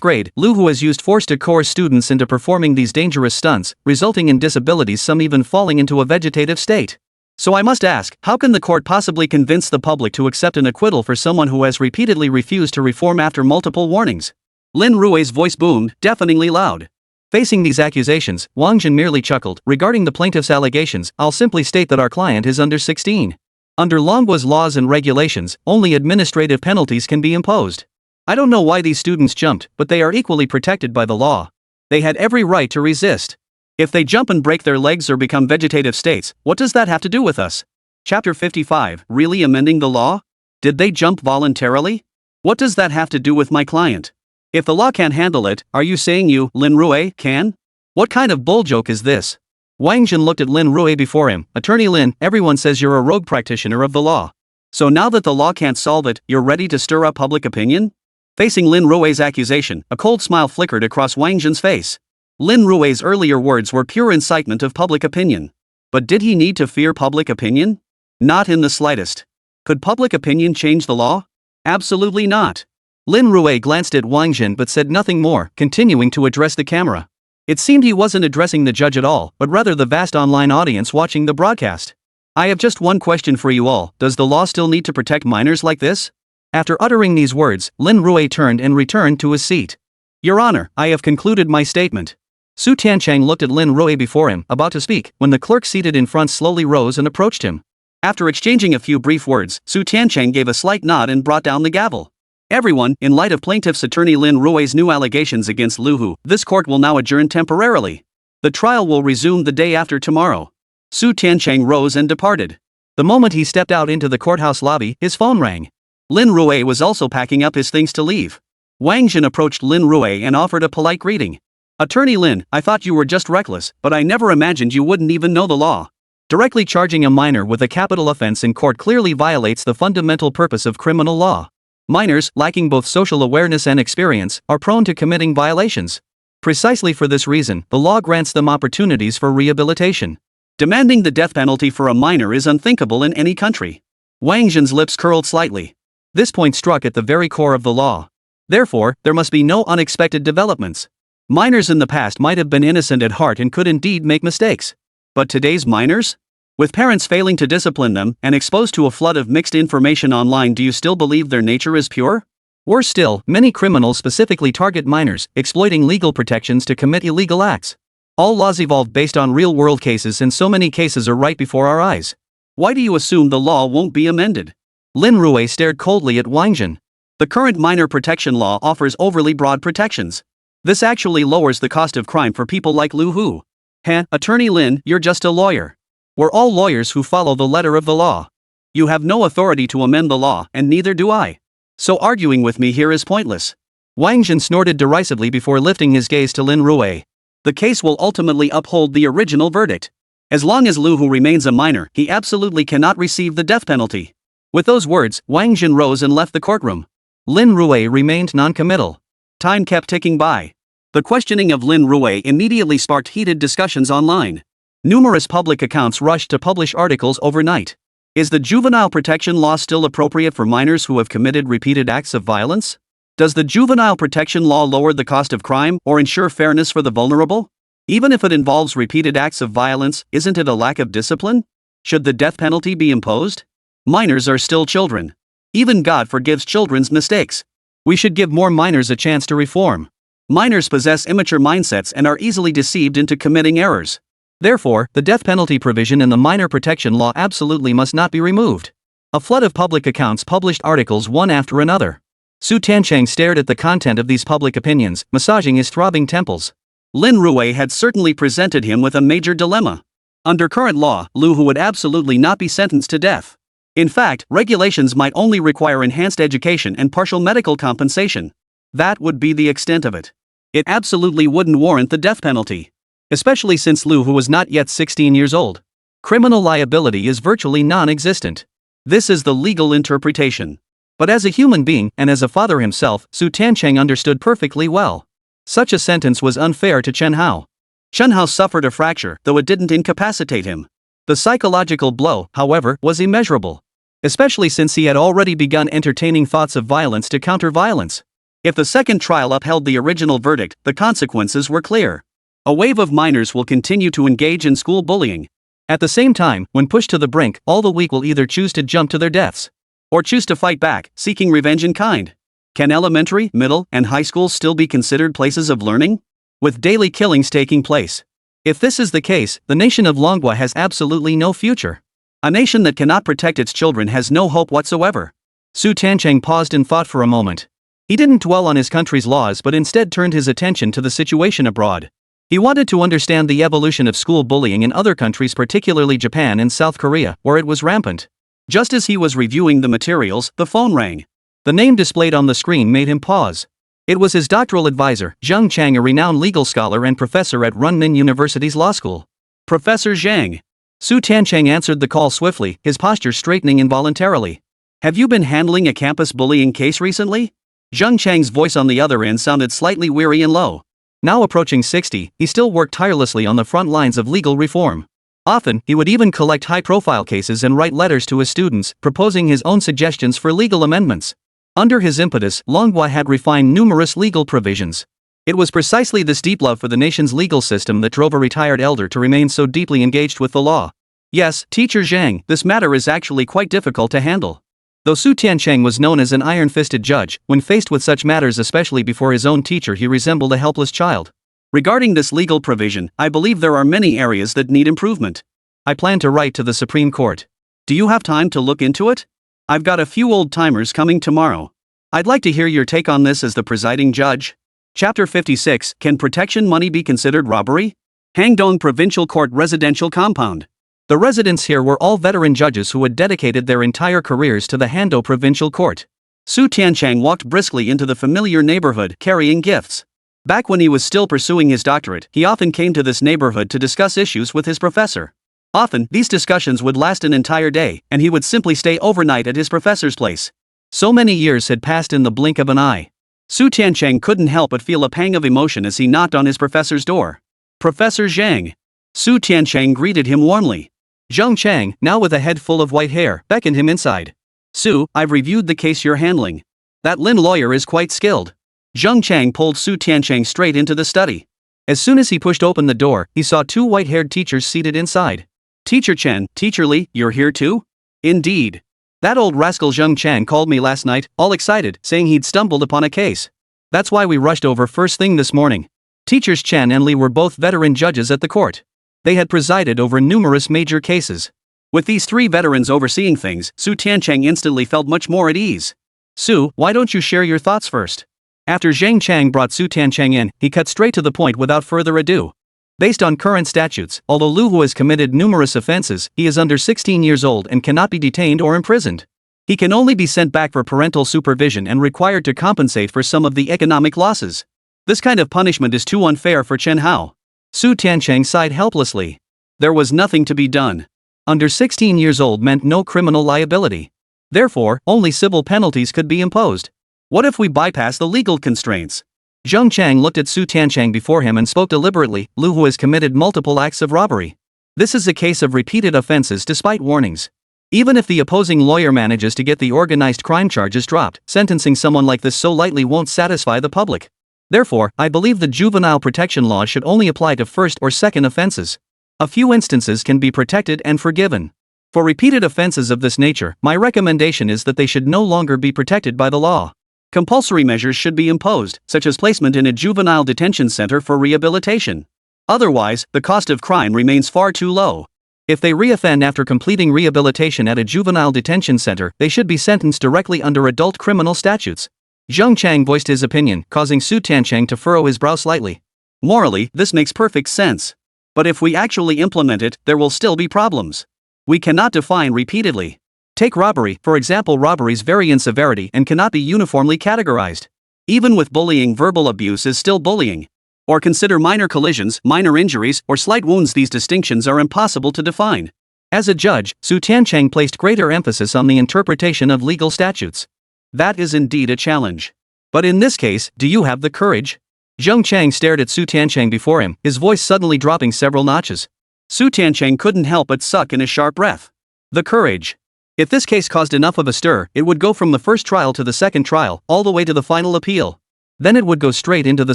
grade, Lu Hu has used force to coerce students into performing these dangerous stunts, resulting in disabilities, some even falling into a vegetative state. So I must ask, how can the court possibly convince the public to accept an acquittal for someone who has repeatedly refused to reform after multiple warnings? Lin Rui's voice boomed, deafeningly loud. Facing these accusations, Wang Jin merely chuckled. Regarding the plaintiff's allegations, I'll simply state that our client is under 16. Under Longgua's laws and regulations, only administrative penalties can be imposed. I don't know why these students jumped, but they are equally protected by the law. They had every right to resist. If they jump and break their legs or become vegetative states, what does that have to do with us? Chapter 55, really amending the law? Did they jump voluntarily? What does that have to do with my client? If the law can't handle it, are you saying you, Lin Rui, can? What kind of bull joke is this? Wang Jin looked at Lin Rui before him. Attorney Lin, everyone says you're a rogue practitioner of the law. So now that the law can't solve it, you're ready to stir up public opinion? Facing Lin Rui's accusation, a cold smile flickered across Wang Jin's face. Lin Rui's earlier words were pure incitement of public opinion. But did he need to fear public opinion? Not in the slightest. Could public opinion change the law? Absolutely not. Lin Rui glanced at Wang Jin but said nothing more, continuing to address the camera. It seemed he wasn't addressing the judge at all, but rather the vast online audience watching the broadcast. I have just one question for you all: does the law still need to protect minors like this? After uttering these words, Lin Rui turned and returned to his seat. Your Honor, I have concluded my statement. Su Tiancheng looked at Lin Rui before him, about to speak, when the clerk seated in front slowly rose and approached him. After exchanging a few brief words, Su Tiancheng gave a slight nod and brought down the gavel. Everyone, in light of plaintiff's attorney Lin Rui's new allegations against Lu Hu, this court will now adjourn temporarily. The trial will resume the day after tomorrow. Su Tiancheng rose and departed. The moment he stepped out into the courthouse lobby, his phone rang. Lin Rui was also packing up his things to leave. Wang Jin approached Lin Rui and offered a polite greeting. Attorney Lin, I thought you were just reckless, but I never imagined you wouldn't even know the law. Directly charging a minor with a capital offense in court clearly violates the fundamental purpose of criminal law. Minors, lacking both social awareness and experience, are prone to committing violations. Precisely for this reason, the law grants them opportunities for rehabilitation. Demanding the death penalty for a minor is unthinkable in any country. Wang Jin's lips curled slightly. This point struck at the very core of the law. Therefore, there must be no unexpected developments. Minors in the past might have been innocent at heart and could indeed make mistakes. But today's minors? With parents failing to discipline them and exposed to a flood of mixed information online, do you still believe their nature is pure? Worse still, many criminals specifically target minors, exploiting legal protections to commit illegal acts. All laws evolved based on real-world cases, and so many cases are right before our eyes. Why do you assume the law won't be amended? Lin Rui stared coldly at Wang Jin. The current minor protection law offers overly broad protections. This actually lowers the cost of crime for people like Lu Hu. Attorney Lin, you're just a lawyer. We're all lawyers who follow the letter of the law. You have no authority to amend the law, and neither do I. So arguing with me here is pointless. Wang Jin snorted derisively before lifting his gaze to Lin Rui. The case will ultimately uphold the original verdict. As long as Lu Hu remains a minor, he absolutely cannot receive the death penalty. With those words, Wang Jin rose and left the courtroom. Lin Rui remained non-committal. Time kept ticking by. The questioning of Lin Rui immediately sparked heated discussions online. Numerous public accounts rushed to publish articles overnight. Is the juvenile protection law still appropriate for minors who have committed repeated acts of violence? Does the juvenile protection law lower the cost of crime or ensure fairness for the vulnerable? Even if it involves repeated acts of violence, isn't it a lack of discipline? Should the death penalty be imposed? Minors are still children. Even God forgives children's mistakes. We should give more minors a chance to reform. Minors possess immature mindsets and are easily deceived into committing errors. Therefore, the death penalty provision in the minor protection law absolutely must not be removed. A flood of public accounts published articles one after another. Su Tiancheng stared at the content of these public opinions, massaging his throbbing temples. Lin Rui had certainly presented him with a major dilemma. Under current law, Lu Hu would absolutely not be sentenced to death. In fact, regulations might only require enhanced education and partial medical compensation. That would be the extent of it. It absolutely wouldn't warrant the death penalty. Especially since Lu Hu was not yet 16 years old. Criminal liability is virtually non-existent. This is the legal interpretation. But as a human being, and as a father himself, Su Tiancheng understood perfectly well. Such a sentence was unfair to Chen Hao. Chen Hao suffered a fracture, though it didn't incapacitate him. The psychological blow, however, was immeasurable. Especially since he had already begun entertaining thoughts of violence to counter violence. If the second trial upheld the original verdict, the consequences were clear. A wave of minors will continue to engage in school bullying. At the same time, when pushed to the brink, all the weak will either choose to jump to their deaths or choose to fight back, seeking revenge in kind. Can elementary, middle, and high schools still be considered places of learning? With daily killings taking place. If this is the case, the nation of Longwa has absolutely no future. A nation that cannot protect its children has no hope whatsoever. Su Tiancheng paused in thought for a moment. He didn't dwell on his country's laws but instead turned his attention to the situation abroad. He wanted to understand the evolution of school bullying in other countries, particularly Japan and South Korea, where it was rampant. Just as he was reviewing the materials, the phone rang. The name displayed on the screen made him pause. It was his doctoral advisor, Zhang Chang, a renowned legal scholar and professor at Runmin University's law school. Professor Zhang. Su Tiancheng answered the call swiftly, his posture straightening involuntarily. Have you been handling a campus bullying case recently? Zhang Chang's voice on the other end sounded slightly weary and low. Now approaching 60, he still worked tirelessly on the front lines of legal reform. Often, he would even collect high-profile cases and write letters to his students, proposing his own suggestions for legal amendments. Under his impetus, Manhwa had refined numerous legal provisions. It was precisely this deep love for the nation's legal system that drove a retired elder to remain so deeply engaged with the law. Yes, Teacher Zhang, this matter is actually quite difficult to handle. Though Su Tiancheng was known as an iron-fisted judge, when faced with such matters, especially before his own teacher, he resembled a helpless child. Regarding this legal provision, I believe there are many areas that need improvement. I plan to write to the Supreme Court. Do you have time to look into it? I've got a few old-timers coming tomorrow. I'd like to hear your take on this as the presiding judge. Chapter 56, Can protection money be considered robbery? Hangdong Provincial Court Residential Compound. The residents here were all veteran judges who had dedicated their entire careers to the Hangdong Provincial Court. Su Tiancheng walked briskly into the familiar neighborhood, carrying gifts. Back when he was still pursuing his doctorate, he often came to this neighborhood to discuss issues with his professor. Often, these discussions would last an entire day, and he would simply stay overnight at his professor's place. So many years had passed in the blink of an eye. Su Tiancheng couldn't help but feel a pang of emotion as he knocked on his professor's door. Professor Zhang. Su Tiancheng greeted him warmly. Zhang Chang, now with a head full of white hair, beckoned him inside. Su, I've reviewed the case you're handling. That Lin lawyer is quite skilled. Zhang Chang pulled Su Tiancheng straight into the study. As soon as he pushed open the door, he saw two white-haired teachers seated inside. Teacher Chen, Teacher Li, you're here too? Indeed. That old rascal Zhang Chang called me last night, all excited, saying he'd stumbled upon a case. That's why we rushed over first thing this morning. Teachers Chen and Li were both veteran judges at the court. They had presided over numerous major cases. With these three veterans overseeing things, Su Tiancheng instantly felt much more at ease. Su, why don't you share your thoughts first? After Zhang Chang brought Su Tiancheng in, he cut straight to the point without further ado. Based on current statutes, although Lu Hu has committed numerous offenses, he is under 16 years old and cannot be detained or imprisoned. He can only be sent back for parental supervision and required to compensate for some of the economic losses. This kind of punishment is too unfair for Chen Hao. Su Tiancheng sighed helplessly. There was nothing to be done. Under 16 years old meant no criminal liability. Therefore, only civil penalties could be imposed. What if we bypass the legal constraints? Zhang Chang looked at Su Tiancheng before him and spoke deliberately. Lu Hu has committed multiple acts of robbery. This is a case of repeated offenses despite warnings. Even if the opposing lawyer manages to get the organized crime charges dropped, sentencing someone like this so lightly won't satisfy the public. Therefore, I believe the juvenile protection law should only apply to first or second offenses. A few instances can be protected and forgiven. For repeated offenses of this nature, my recommendation is that they should no longer be protected by the law. Compulsory measures should be imposed, such as placement in a juvenile detention center for rehabilitation. Otherwise, the cost of crime remains far too low. If they reoffend after completing rehabilitation at a juvenile detention center, they should be sentenced directly under adult criminal statutes. Zhang Chang voiced his opinion, causing Su Tiancheng to furrow his brow slightly. Morally, this makes perfect sense. But if we actually implement it, there will still be problems. We cannot define repeatedly. Take robbery, for example. Robberies vary in severity and cannot be uniformly categorized. Even with bullying, verbal abuse is still bullying. Or consider minor collisions, minor injuries, or slight wounds. These distinctions are impossible to define. As a judge, Su Tiancheng placed greater emphasis on the interpretation of legal statutes. That is indeed a challenge. But in this case, do you have the courage? Zhang Chang stared at Su Tiancheng before him, his voice suddenly dropping several notches. Su Tiancheng couldn't help but suck in a sharp breath. The courage. If this case caused enough of a stir, it would go from the first trial to the second trial, all the way to the final appeal. Then it would go straight into the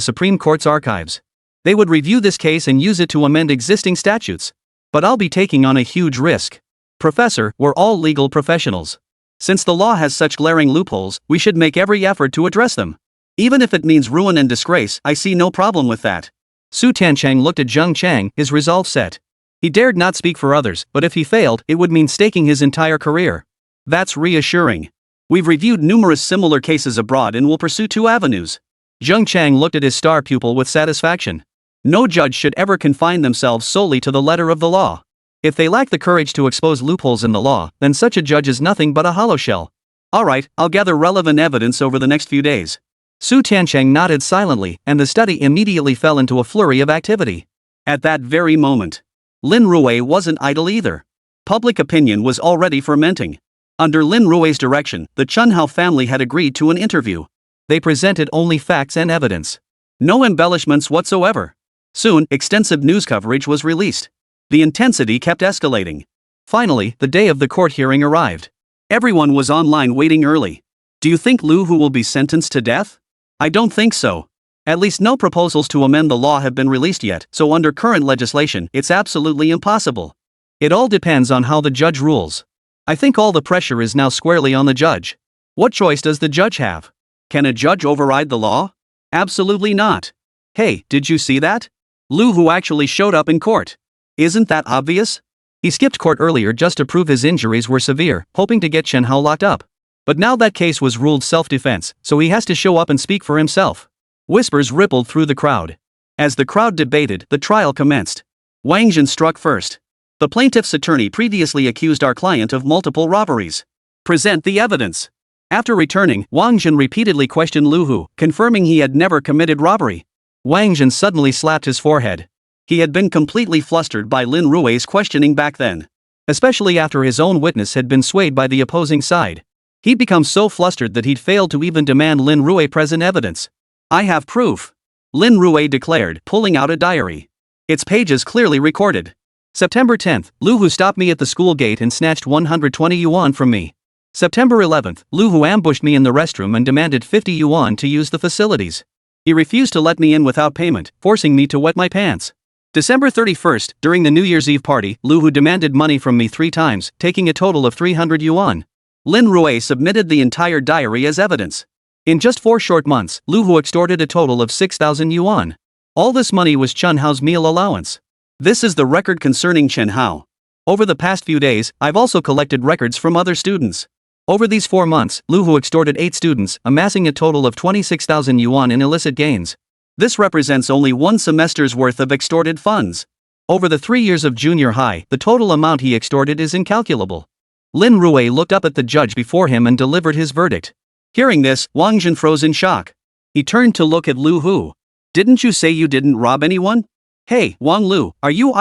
Supreme Court's archives. They would review this case and use it to amend existing statutes. But I'll be taking on a huge risk. Professor, we're all legal professionals. Since the law has such glaring loopholes, we should make every effort to address them. Even if it means ruin and disgrace, I see no problem with that. Su Tiancheng looked at Zhang Chang, his resolve set. He dared not speak for others, but if he failed, it would mean staking his entire career. That's reassuring. We've reviewed numerous similar cases abroad and will pursue two avenues. Zhang Chang looked at his star pupil with satisfaction. No judge should ever confine themselves solely to the letter of the law. If they lack the courage to expose loopholes in the law, then such a judge is nothing but a hollow shell. Alright, I'll gather relevant evidence over the next few days. Su Tiancheng nodded silently, and the study immediately fell into a flurry of activity. At that very moment, Lin Rui wasn't idle either. Public opinion was already fermenting. Under Lin Rui's direction, the Chunhao family had agreed to an interview. They presented only facts and evidence. No embellishments whatsoever. Soon, extensive news coverage was released. The intensity kept escalating. Finally, the day of the court hearing arrived. Everyone was online waiting early. Do you think Lu Hu will be sentenced to death? I don't think so. At least no proposals to amend the law have been released yet, so under current legislation, it's absolutely impossible. It all depends on how the judge rules. I think all the pressure is now squarely on the judge. What choice does the judge have? Can a judge override the law? Absolutely not. Hey, did you see that? Lu Hu actually showed up in court. Isn't that obvious? He skipped court earlier just to prove his injuries were severe, hoping to get Chen Hao locked up. But now that case was ruled self-defense, so he has to show up and speak for himself. Whispers rippled through the crowd. As the crowd debated, the trial commenced. Wang Jin struck first. The plaintiff's attorney previously accused our client of multiple robberies. Present the evidence. After returning, Wang Jin repeatedly questioned Lu Hu, confirming he had never committed robbery. Wang Jin suddenly slapped his forehead. He had been completely flustered by Lin Rui's questioning back then. Especially after his own witness had been swayed by the opposing side. He'd become so flustered that he'd failed to even demand Lin Rui present evidence. I have proof. Lin Rui declared, pulling out a diary. Its pages clearly recorded. September 10th, Lu Hu stopped me at the school gate and snatched 120 yuan from me. September 11th, Lu Hu ambushed me in the restroom and demanded 50 yuan to use the facilities. He refused to let me in without payment, forcing me to wet my pants. December 31st, during the New Year's Eve party, Lu Hu demanded money from me 3 times, taking a total of 300 yuan. Lin Rui submitted the entire diary as evidence. In just 4 short months, Lu Hu extorted a total of 6,000 yuan. All this money was Chen Hao's meal allowance. This is the record concerning Chen Hao. Over the past few days, I've also collected records from other students. Over these 4 months, Lu Hu extorted 8 students, amassing a total of 26,000 yuan in illicit gains. This represents only 1 semester's worth of extorted funds. Over the 3 years of junior high, the total amount he extorted is incalculable. Lin Rui looked up at the judge before him and delivered his verdict. Hearing this, Wang Jin froze in shock. He turned to look at Lu Hu. Didn't you say you didn't rob anyone? Hey, Wang Lu, are you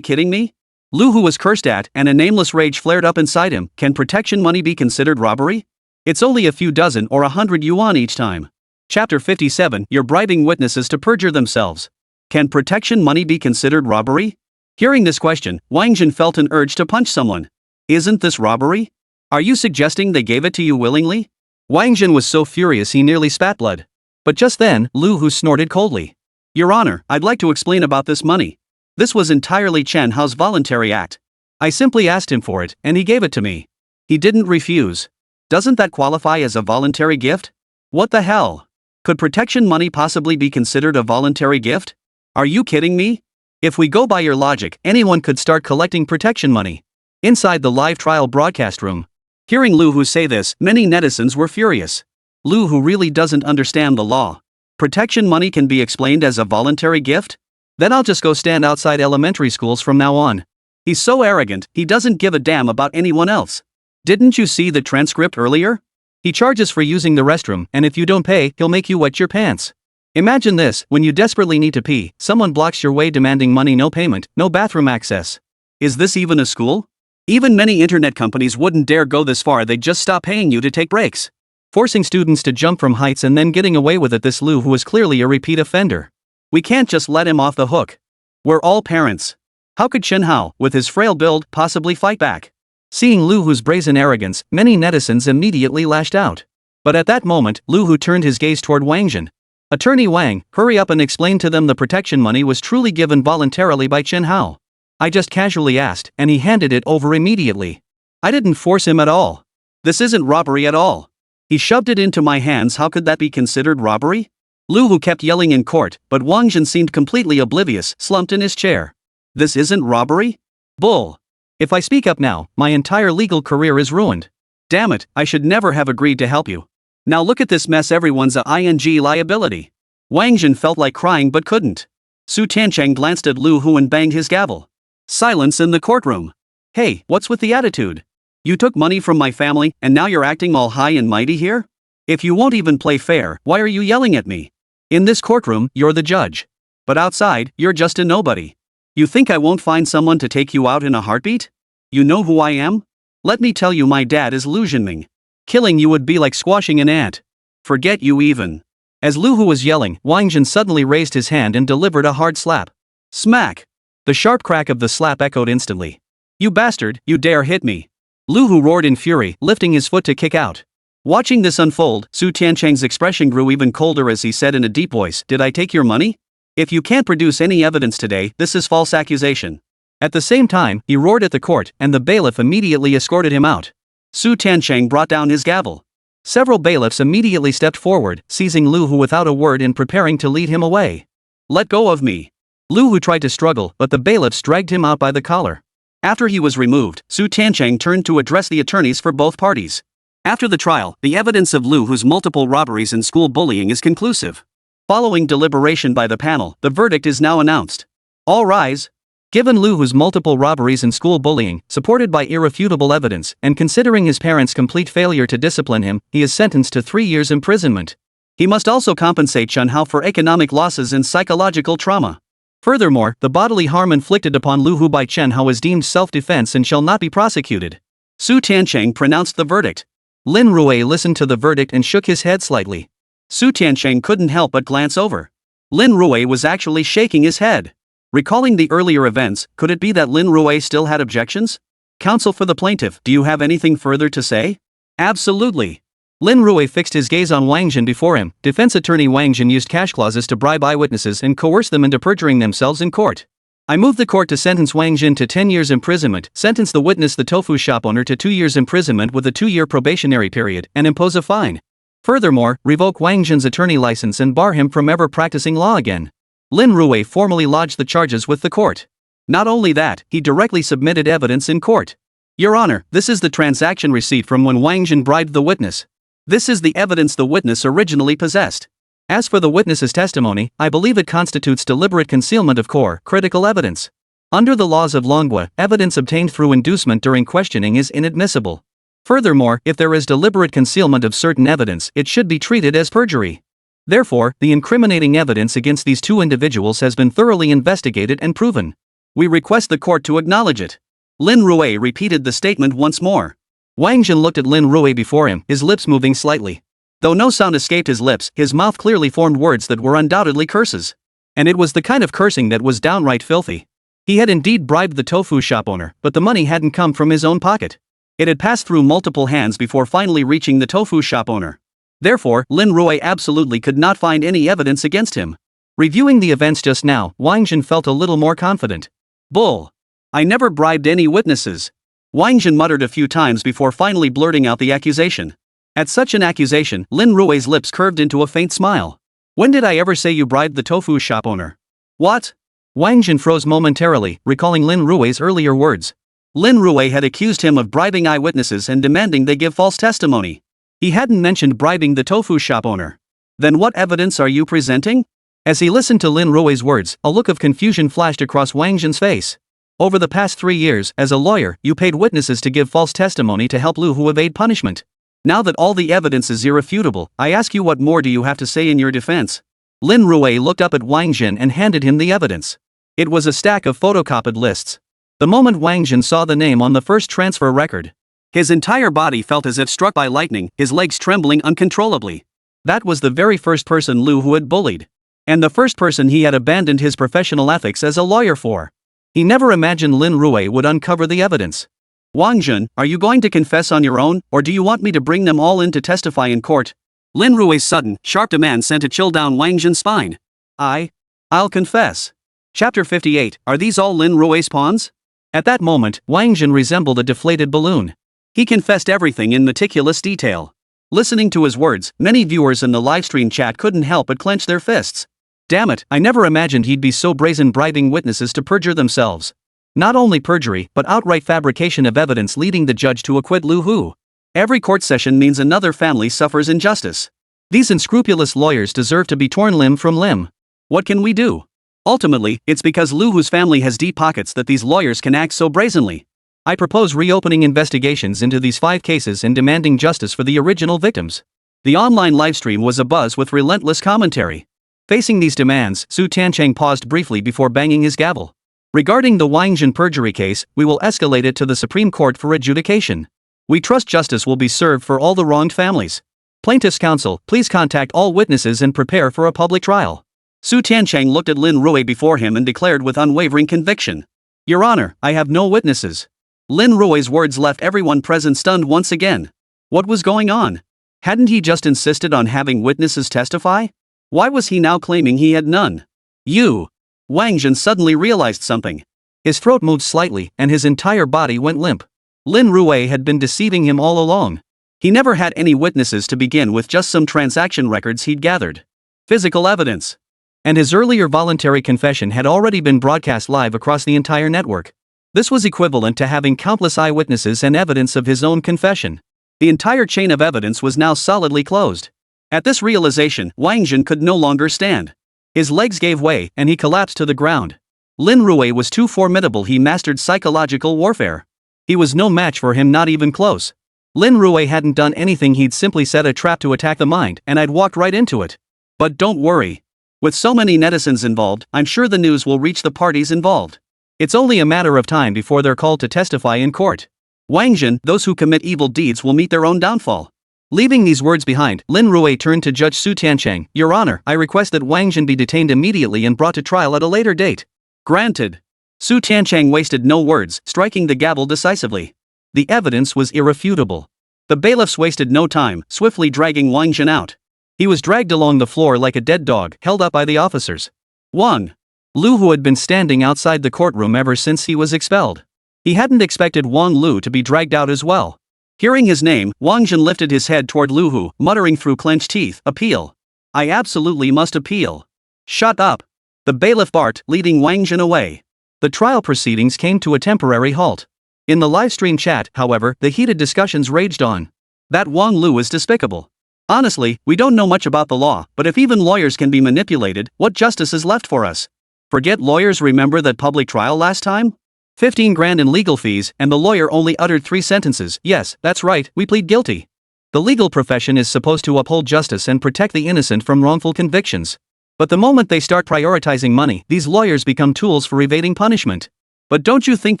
kidding me? Lu Hu was cursed at, and a nameless rage flared up inside him. Can protection money be considered robbery? It's only a few dozen or 100 yuan each time. Chapter 57, You're bribing witnesses to perjure themselves. Can protection money be considered robbery? Hearing this question, Wang Jin felt an urge to punch someone. Isn't this robbery? Are you suggesting they gave it to you willingly? Wang Jin was so furious he nearly spat blood. But just then, Lu Hu snorted coldly. Your Honor, I'd like to explain about this money. This was entirely Chen Hao's voluntary act. I simply asked him for it, and he gave it to me. He didn't refuse. Doesn't that qualify as a voluntary gift? What the hell? Could protection money possibly be considered a voluntary gift? Are you kidding me? If we go by your logic, anyone could start collecting protection money. Inside the live trial broadcast room. Hearing Lu Hu say this, many netizens were furious. Lu Hu really doesn't understand the law. Protection money can be explained as a voluntary gift? Then I'll just go stand outside elementary schools from now on. He's so arrogant, he doesn't give a damn about anyone else. Didn't you see the transcript earlier? He charges for using the restroom, and if you don't pay, he'll make you wet your pants. Imagine this, when you desperately need to pee, someone blocks your way demanding money, no payment, no bathroom access. Is this even a school? Even many internet companies wouldn't dare go this far, they'd just stop paying you to take breaks. Forcing students to jump from heights and then getting away with it, this Lu Hu is clearly a repeat offender. We can't just let him off the hook. We're all parents. How could Chen Hao, with his frail build, possibly fight back? Seeing Lu Hu's brazen arrogance, many netizens immediately lashed out. But at that moment, Lu Hu turned his gaze toward Wang Jin. Attorney Wang, hurry up and explain to them the protection money was truly given voluntarily by Chen Hao. I just casually asked, and he handed it over immediately. I didn't force him at all. This isn't robbery at all. He shoved it into my hands, how could that be considered robbery? Lu Hu kept yelling in court, but Wang Jin seemed completely oblivious, slumped in his chair. This isn't robbery? Bull. If I speak up now, my entire legal career is ruined. Damn it, I should never have agreed to help you. Now look at this mess, everyone's a liability. Wang Jin felt like crying but couldn't. Su Tiancheng glanced at Lu Hu and banged his gavel. Silence in the courtroom. Hey, what's with the attitude? You took money from my family, and now you're acting all high and mighty here? If you won't even play fair, why are you yelling at me? In this courtroom, you're the judge. But outside, you're just a nobody. You think I won't find someone to take you out in a heartbeat? You know who I am? Let me tell you, my dad is Lu Jinming. Killing you would be like squashing an ant. Forget you even. As Lu Hu was yelling, Wang Jin suddenly raised his hand and delivered a hard slap. Smack! The sharp crack of the slap echoed instantly. You bastard, you dare hit me! Lu Hu roared in fury, lifting his foot to kick out. Watching this unfold, Su Tiancheng's expression grew even colder as he said in a deep voice, "Did I take your money? If you can't produce any evidence today, this is false accusation." At the same time, he roared at the court, and the bailiff immediately escorted him out. Su Tiancheng brought down his gavel. Several bailiffs immediately stepped forward, seizing Lu Hu without a word and preparing to lead him away. "Let go of me." Lu Hu tried to struggle, but the bailiffs dragged him out by the collar. After he was removed, Su Tiancheng turned to address the attorneys for both parties. After the trial, the evidence of Lu Hu's multiple robberies and school bullying is conclusive. Following deliberation by the panel, the verdict is now announced. All rise. Given Lu Hu's multiple robberies and school bullying, supported by irrefutable evidence, and considering his parents' complete failure to discipline him, he is sentenced to 3 years imprisonment. He must also compensate Chen Hao for economic losses and psychological trauma. Furthermore, the bodily harm inflicted upon Lu Hu by Chen Hao is deemed self-defense and shall not be prosecuted. Su Tiancheng pronounced the verdict. Lin Rui listened to the verdict and shook his head slightly. Su Tiancheng couldn't help but glance over. Lin Rui was actually shaking his head. Recalling the earlier events, could it be that Lin Rui still had objections? Counsel for the plaintiff, do you have anything further to say? Absolutely. Lin Rui fixed his gaze on Wang Jin before him. Defense attorney Wang Jin used cash clauses to bribe eyewitnesses and coerce them into perjuring themselves in court. I move the court to sentence Wang Jin to 10 years imprisonment, sentence the witness the tofu shop owner to 2 years imprisonment with a 2-year probationary period, and impose a fine. Furthermore, revoke Wang Jin's attorney license and bar him from ever practicing law again. Lin Rui formally lodged the charges with the court. Not only that, he directly submitted evidence in court. Your Honor, this is the transaction receipt from when Wang Jin bribed the witness. This is the evidence the witness originally possessed. As for the witness's testimony, I believe it constitutes deliberate concealment of core, critical evidence. Under the laws of Manhwa, evidence obtained through inducement during questioning is inadmissible. Furthermore, if there is deliberate concealment of certain evidence, it should be treated as perjury. Therefore, the incriminating evidence against these two individuals has been thoroughly investigated and proven. We request the court to acknowledge it. Lin Rui repeated the statement once more. Wang Jin looked at Lin Rui before him, his lips moving slightly. Though no sound escaped his lips, his mouth clearly formed words that were undoubtedly curses. And it was the kind of cursing that was downright filthy. He had indeed bribed the tofu shop owner, but the money hadn't come from his own pocket. It had passed through multiple hands before finally reaching the tofu shop owner. Therefore, Lin Rui absolutely could not find any evidence against him. Reviewing the events just now, Wang Jin felt a little more confident. Bull. I never bribed any witnesses. Wang Jin muttered a few times before finally blurting out the accusation. At such an accusation, Lin Rui's lips curved into a faint smile. When did I ever say you bribed the tofu shop owner? What? Wang Jin froze momentarily, recalling Lin Rui's earlier words. Lin Rui had accused him of bribing eyewitnesses and demanding they give false testimony. He hadn't mentioned bribing the tofu shop owner. Then what evidence are you presenting? As he listened to Lin Rui's words, a look of confusion flashed across Wang Jin's face. Over the past 3 years, as a lawyer, you paid witnesses to give false testimony to help Lu Hu evade punishment. Now that all the evidence is irrefutable, I ask you, what more do you have to say in your defense? Lin Rui looked up at Wang Jin and handed him the evidence. It was a stack of photocopied lists. The moment Wang Jin saw the name on the first transfer record, his entire body felt as if struck by lightning, his legs trembling uncontrollably. That was the very first person Lu Hu had bullied. And the first person he had abandoned his professional ethics as a lawyer for. He never imagined Lin Rui would uncover the evidence. Wang Jin, are you going to confess on your own, or do you want me to bring them all in to testify in court? Lin Rui's sudden, sharp demand sent a chill down Wang Jin's spine. I'll confess. Chapter 58, are these all Lin Rui's pawns? At that moment, Wang Jin resembled a deflated balloon. He confessed everything in meticulous detail. Listening to his words, many viewers in the livestream chat couldn't help but clench their fists. Damn it, I never imagined he'd be so brazen, bribing witnesses to perjure themselves. Not only perjury, but outright fabrication of evidence, leading the judge to acquit Lu Hu. Every court session means another family suffers injustice. These unscrupulous lawyers deserve to be torn limb from limb. What can we do? Ultimately, it's because Lu Hu's family has deep pockets that these lawyers can act so brazenly. I propose reopening investigations into these 5 cases and demanding justice for the original victims. The online livestream was abuzz with relentless commentary. Facing these demands, Su Tiancheng paused briefly before banging his gavel. Regarding the Wang Jin perjury case, we will escalate it to the Supreme Court for adjudication. We trust justice will be served for all the wronged families. Plaintiff's counsel, please contact all witnesses and prepare for a public trial. Su Tiancheng looked at Lin Rui before him and declared with unwavering conviction. Your Honor, I have no witnesses. Lin Rui's words left everyone present stunned once again. What was going on? Hadn't he just insisted on having witnesses testify? Why was he now claiming he had none? Wang Jin suddenly realized something. His throat moved slightly, and his entire body went limp. Lin Rui had been deceiving him all along. He never had any witnesses to begin with, just some transaction records he'd gathered. Physical evidence. And his earlier voluntary confession had already been broadcast live across the entire network. This was equivalent to having countless eyewitnesses and evidence of his own confession. The entire chain of evidence was now solidly closed. At this realization, Wang Jin could no longer stand. His legs gave way, and he collapsed to the ground. Lin Rui was too formidable. He mastered psychological warfare. He was no match for him, not even close. Lin Rui hadn't done anything, he'd simply set a trap to attack the mind, and I'd walked right into it. But don't worry. With so many netizens involved, I'm sure the news will reach the parties involved. It's only a matter of time before they're called to testify in court. Wang Jin, those who commit evil deeds will meet their own downfall. Leaving these words behind, Lin Rui turned to Judge Su Tiancheng. Your Honor, I request that Wang Jin be detained immediately and brought to trial at a later date. Granted. Su Tiancheng wasted no words, striking the gavel decisively. The evidence was irrefutable. The bailiffs wasted no time, swiftly dragging Wang Jin out. He was dragged along the floor like a dead dog, held up by the officers. Wang Lu, who had been standing outside the courtroom ever since he was expelled. He hadn't expected Wang Lu to be dragged out as well. Hearing his name, Wang Jin lifted his head toward Lu Hu, muttering through clenched teeth, "Appeal. I absolutely must appeal." "Shut up!" the bailiff barked, leading Wang Jin away. The trial proceedings came to a temporary halt. In the livestream chat, however, the heated discussions raged on. That Wang Lu is despicable. Honestly, we don't know much about the law, but if even lawyers can be manipulated, what justice is left for us? Forget lawyers, remember that public trial last time? 15 grand in legal fees, and the lawyer only uttered 3 sentences. Yes, that's right, we plead guilty. The legal profession is supposed to uphold justice and protect the innocent from wrongful convictions. But the moment they start prioritizing money, these lawyers become tools for evading punishment. But don't you think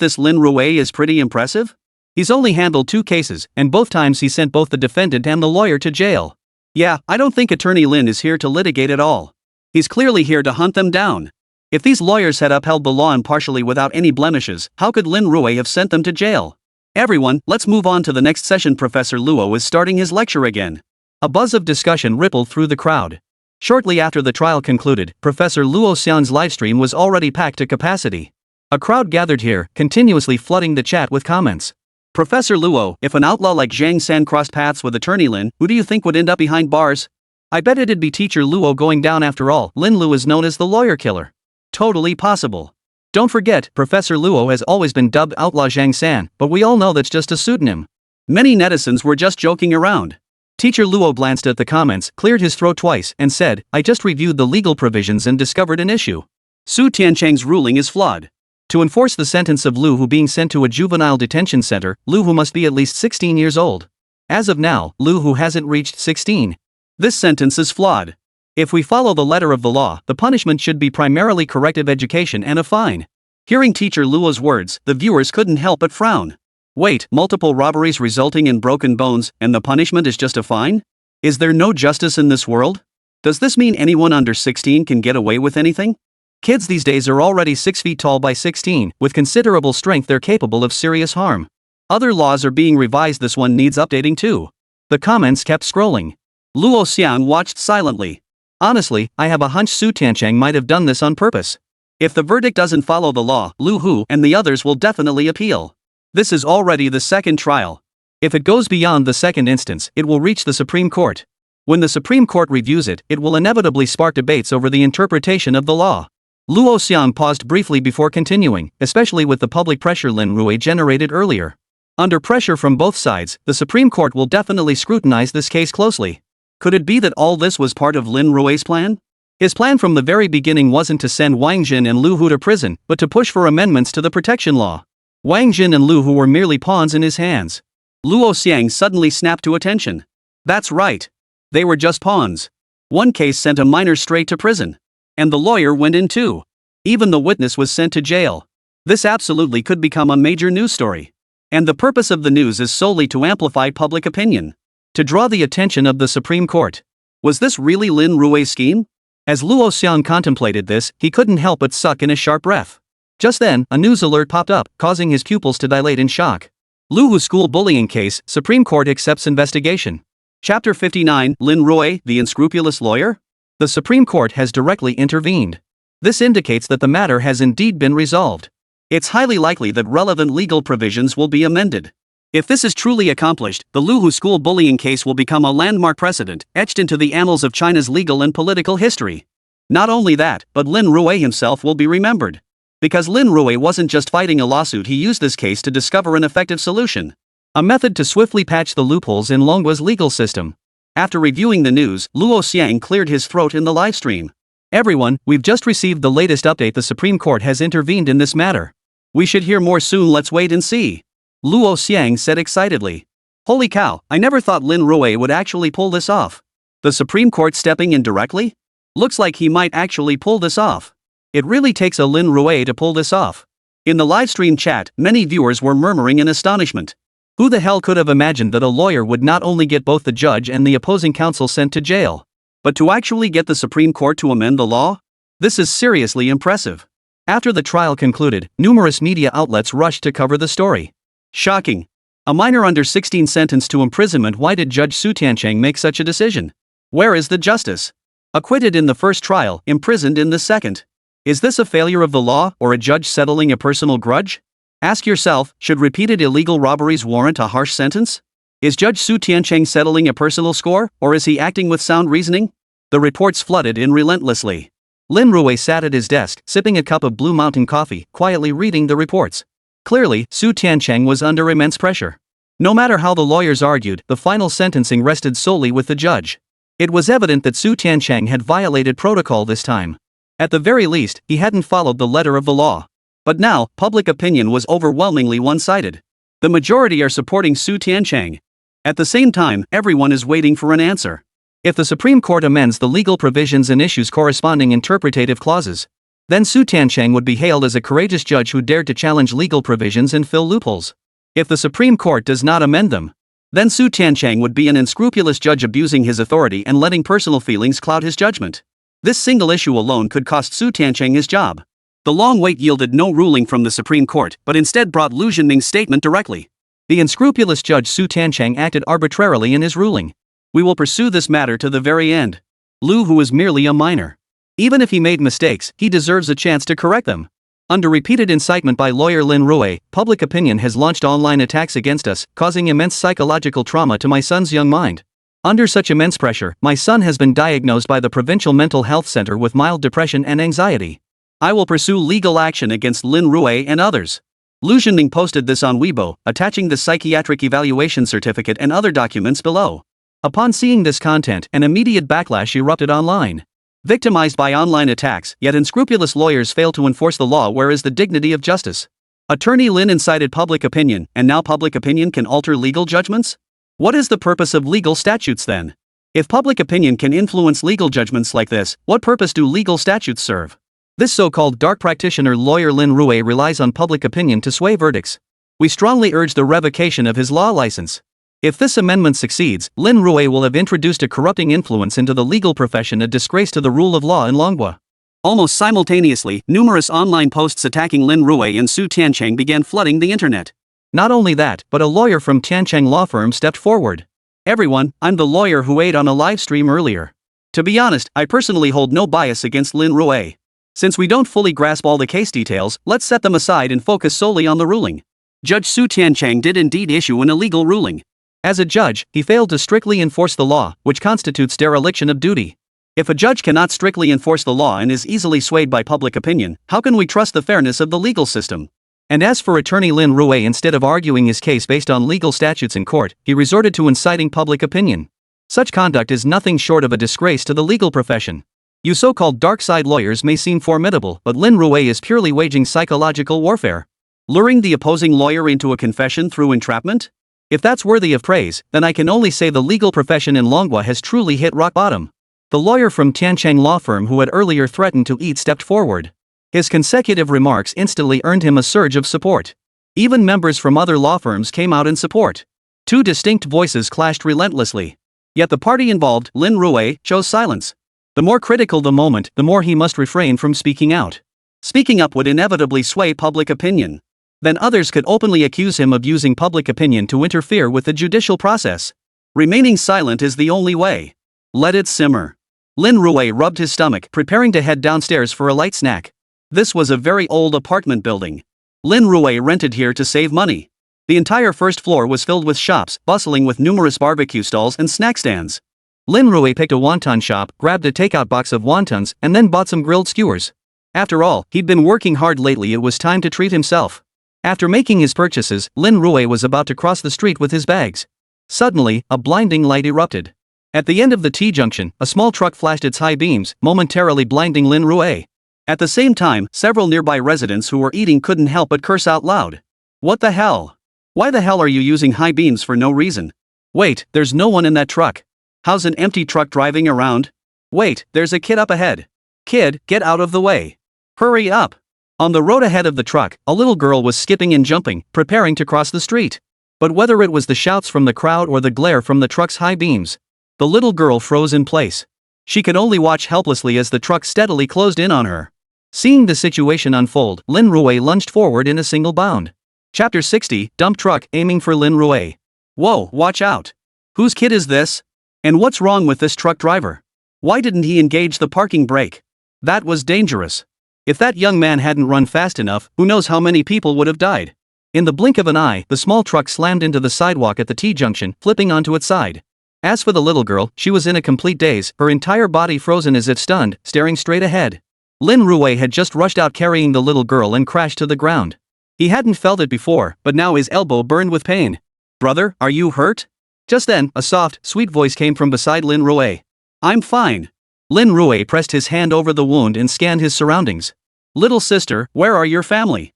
this Lin Rui is pretty impressive? He's only handled 2 cases, and both times he sent both the defendant and the lawyer to jail. Yeah, I don't think Attorney Lin is here to litigate at all. He's clearly here to hunt them down. If these lawyers had upheld the law impartially without any blemishes, how could Lin Rui have sent them to jail? Everyone, let's move on to the next session. Professor Luo is starting his lecture again. A buzz of discussion rippled through the crowd. Shortly after the trial concluded, Professor Luo Xian's livestream was already packed to capacity. A crowd gathered here, continuously flooding the chat with comments. Professor Luo, if an outlaw like Zhang San crossed paths with Attorney Lin, who do you think would end up behind bars? I bet it'd be Teacher Luo going down after all. Lin Lu is known as the lawyer killer. Totally possible. Don't forget, Professor Luo has always been dubbed Outlaw Zhang San, but we all know that's just a pseudonym. Many netizens were just joking around. Teacher Luo glanced at the comments, cleared his throat twice, and said, I just reviewed the legal provisions and discovered an issue. Su Tiancheng's ruling is flawed. To enforce the sentence of Lu Hu being sent to a juvenile detention center, Lu Hu must be at least 16 years old. As of now, Lu Hu hasn't reached 16. This sentence is flawed. If we follow the letter of the law, the punishment should be primarily corrective education and a fine. Hearing Teacher Luo's words, the viewers couldn't help but frown. Wait, multiple robberies resulting in broken bones, and the punishment is just a fine? Is there no justice in this world? Does this mean anyone under 16 can get away with anything? Kids these days are already 6 feet tall by 16, with considerable strength they're capable of serious harm. Other laws are being revised, this one needs updating too. The comments kept scrolling. Luo Xiang watched silently. Honestly, I have a hunch Su Tiancheng might have done this on purpose. If the verdict doesn't follow the law, Lu Hu and the others will definitely appeal. This is already the second trial. If it goes beyond the second instance, it will reach the Supreme Court. When the Supreme Court reviews it, it will inevitably spark debates over the interpretation of the law. Luo Xiang paused briefly before continuing, especially with the public pressure Lin Rui generated earlier. Under pressure from both sides, the Supreme Court will definitely scrutinize this case closely. Could it be that all this was part of Lin Rui's plan? His plan from the very beginning wasn't to send Wang Jin and Lu Hu to prison, but to push for amendments to the protection law. Wang Jin and Lu Hu were merely pawns in his hands. Luo Xiang suddenly snapped to attention. That's right. They were just pawns. One case sent a minor straight to prison. And the lawyer went in too. Even the witness was sent to jail. This absolutely could become a major news story. And the purpose of the news is solely to amplify public opinion. To draw the attention of the Supreme Court. Was this really Lin Rui's scheme? As Luo Xiang contemplated this, he couldn't help but suck in a sharp breath. Just then, a news alert popped up, causing his pupils to dilate in shock. Lu Hu school bullying case, Supreme Court accepts investigation. Chapter 59, Lin Rui, the unscrupulous lawyer? The Supreme Court has directly intervened. This indicates that the matter has indeed been resolved. It's highly likely that relevant legal provisions will be amended. If this is truly accomplished, the Lu Hu school bullying case will become a landmark precedent, etched into the annals of China's legal and political history. Not only that, but Lin Rui himself will be remembered. Because Lin Rui wasn't just fighting a lawsuit, he used this case to discover an effective solution. A method to swiftly patch the loopholes in Longgua's legal system. After reviewing the news, Luo Xiang cleared his throat in the livestream. Everyone, we've just received the latest update. The Supreme Court has intervened in this matter. We should hear more soon, let's wait and see. Luo Xiang said excitedly. Holy cow, I never thought Lin Rui would actually pull this off. The Supreme Court stepping in directly? Looks like he might actually pull this off. It really takes a Lin Rui to pull this off. In the livestream chat, many viewers were murmuring in astonishment. Who the hell could have imagined that a lawyer would not only get both the judge and the opposing counsel sent to jail, but to actually get the Supreme Court to amend the law? This is seriously impressive. After the trial concluded, numerous media outlets rushed to cover the story. Shocking. A minor under 16 sentenced to imprisonment. Why did Judge Su Tiancheng make such a decision? Where is the justice? Acquitted in the first trial, imprisoned in the second. Is this a failure of the law, or a judge settling a personal grudge? Ask yourself, should repeated illegal robberies warrant a harsh sentence? Is Judge Su Tiancheng settling a personal score, or is he acting with sound reasoning? The reports flooded in relentlessly. Lin Rui sat at his desk, sipping a cup of Blue Mountain coffee, quietly reading the reports. Clearly, Su Tiancheng was under immense pressure. No matter how the lawyers argued, the final sentencing rested solely with the judge. It was evident that Su Tiancheng had violated protocol this time. At the very least, he hadn't followed the letter of the law. But now, public opinion was overwhelmingly one-sided. The majority are supporting Su Tiancheng. At the same time, everyone is waiting for an answer. If the Supreme Court amends the legal provisions and issues corresponding interpretative clauses, then Su Tiancheng would be hailed as a courageous judge who dared to challenge legal provisions and fill loopholes. If the Supreme Court does not amend them, then Su Tiancheng would be an unscrupulous judge abusing his authority and letting personal feelings cloud his judgment. This single issue alone could cost Su Tiancheng his job. The long wait yielded no ruling from the Supreme Court, but instead brought Lu Zhenming's statement directly. The unscrupulous judge Su Tiancheng acted arbitrarily in his ruling. We will pursue this matter to the very end. Lu, who is merely a minor. Even if he made mistakes, he deserves a chance to correct them. Under repeated incitement by lawyer Lin Rui, public opinion has launched online attacks against us, causing immense psychological trauma to my son's young mind. Under such immense pressure, my son has been diagnosed by the Provincial Mental Health Center with mild depression and anxiety. I will pursue legal action against Lin Rui and others. Lu Zhenming posted this on Weibo, attaching the psychiatric evaluation certificate and other documents below. Upon seeing this content, an immediate backlash erupted online. Victimized by online attacks, yet unscrupulous lawyers fail to enforce the law. Where is the dignity of justice? Attorney Lin incited public opinion, and now public opinion can alter legal judgments? What is the purpose of legal statutes then? If public opinion can influence legal judgments like this, what purpose do legal statutes serve? This so-called dark practitioner lawyer Lin Rui relies on public opinion to sway verdicts. We strongly urge the revocation of his law license. If this amendment succeeds, Lin Rui will have introduced a corrupting influence into the legal profession, a disgrace to the rule of law in Longhua. Almost simultaneously, numerous online posts attacking Lin Rui and Su Tiancheng began flooding the internet. Not only that, but a lawyer from Tiancheng law firm stepped forward. Everyone, I'm the lawyer who ate on a live stream earlier. To be honest, I personally hold no bias against Lin Rui. Since we don't fully grasp all the case details, let's set them aside and focus solely on the ruling. Judge Su Tiancheng did indeed issue an illegal ruling. As a judge, he failed to strictly enforce the law, which constitutes dereliction of duty. If a judge cannot strictly enforce the law and is easily swayed by public opinion, how can we trust the fairness of the legal system? And as for attorney Lin Rui, instead of arguing his case based on legal statutes in court, he resorted to inciting public opinion. Such conduct is nothing short of a disgrace to the legal profession. You so-called dark side lawyers may seem formidable, but Lin Rui is purely waging psychological warfare. Luring the opposing lawyer into a confession through entrapment? If that's worthy of praise, then I can only say the legal profession in Longhua has truly hit rock bottom. The lawyer from Tiancheng law firm who had earlier threatened to eat stepped forward. His consecutive remarks instantly earned him a surge of support. Even members from other law firms came out in support. Two distinct voices clashed relentlessly. Yet the party involved, Lin Rui, chose silence. The more critical the moment, the more he must refrain from speaking out. Speaking up would inevitably sway public opinion. Then others could openly accuse him of using public opinion to interfere with the judicial process. Remaining silent is the only way. Let it simmer. Lin Rui rubbed his stomach, preparing to head downstairs for a light snack. This was a very old apartment building. Lin Rui rented here to save money. The entire first floor was filled with shops, bustling with numerous barbecue stalls and snack stands. Lin Rui picked a wonton shop, grabbed a takeout box of wontons, and then bought some grilled skewers. After all, he'd been working hard lately, it was time to treat himself. After making his purchases, Lin Rui was about to cross the street with his bags. Suddenly, a blinding light erupted. At the end of the T-junction, a small truck flashed its high beams, momentarily blinding Lin Rui. At the same time, several nearby residents who were eating couldn't help but curse out loud. What the hell? Why the hell are you using high beams for no reason? Wait, there's no one in that truck. How's an empty truck driving around? Wait, there's a kid up ahead. Kid, get out of the way. Hurry up. On the road ahead of the truck, a little girl was skipping and jumping, preparing to cross the street. But whether it was the shouts from the crowd or the glare from the truck's high beams, the little girl froze in place. She could only watch helplessly as the truck steadily closed in on her. Seeing the situation unfold, Lin Rui lunged forward in a single bound. Chapter 60, Dump Truck aiming for Lin Rui. Whoa, watch out. Whose kid is this? And what's wrong with this truck driver? Why didn't he engage the parking brake? That was dangerous. If that young man hadn't run fast enough, who knows how many people would have died. In the blink of an eye, the small truck slammed into the sidewalk at the T-junction, flipping onto its side. As for the little girl, she was in a complete daze, her entire body frozen as if stunned, staring straight ahead. Lin Rui had just rushed out carrying the little girl and crashed to the ground. He hadn't felt it before, but now his elbow burned with pain. Brother, are you hurt? Just then, a soft, sweet voice came from beside Lin Rui. I'm fine. Lin Rui pressed his hand over the wound and scanned his surroundings. Little sister, where are your family?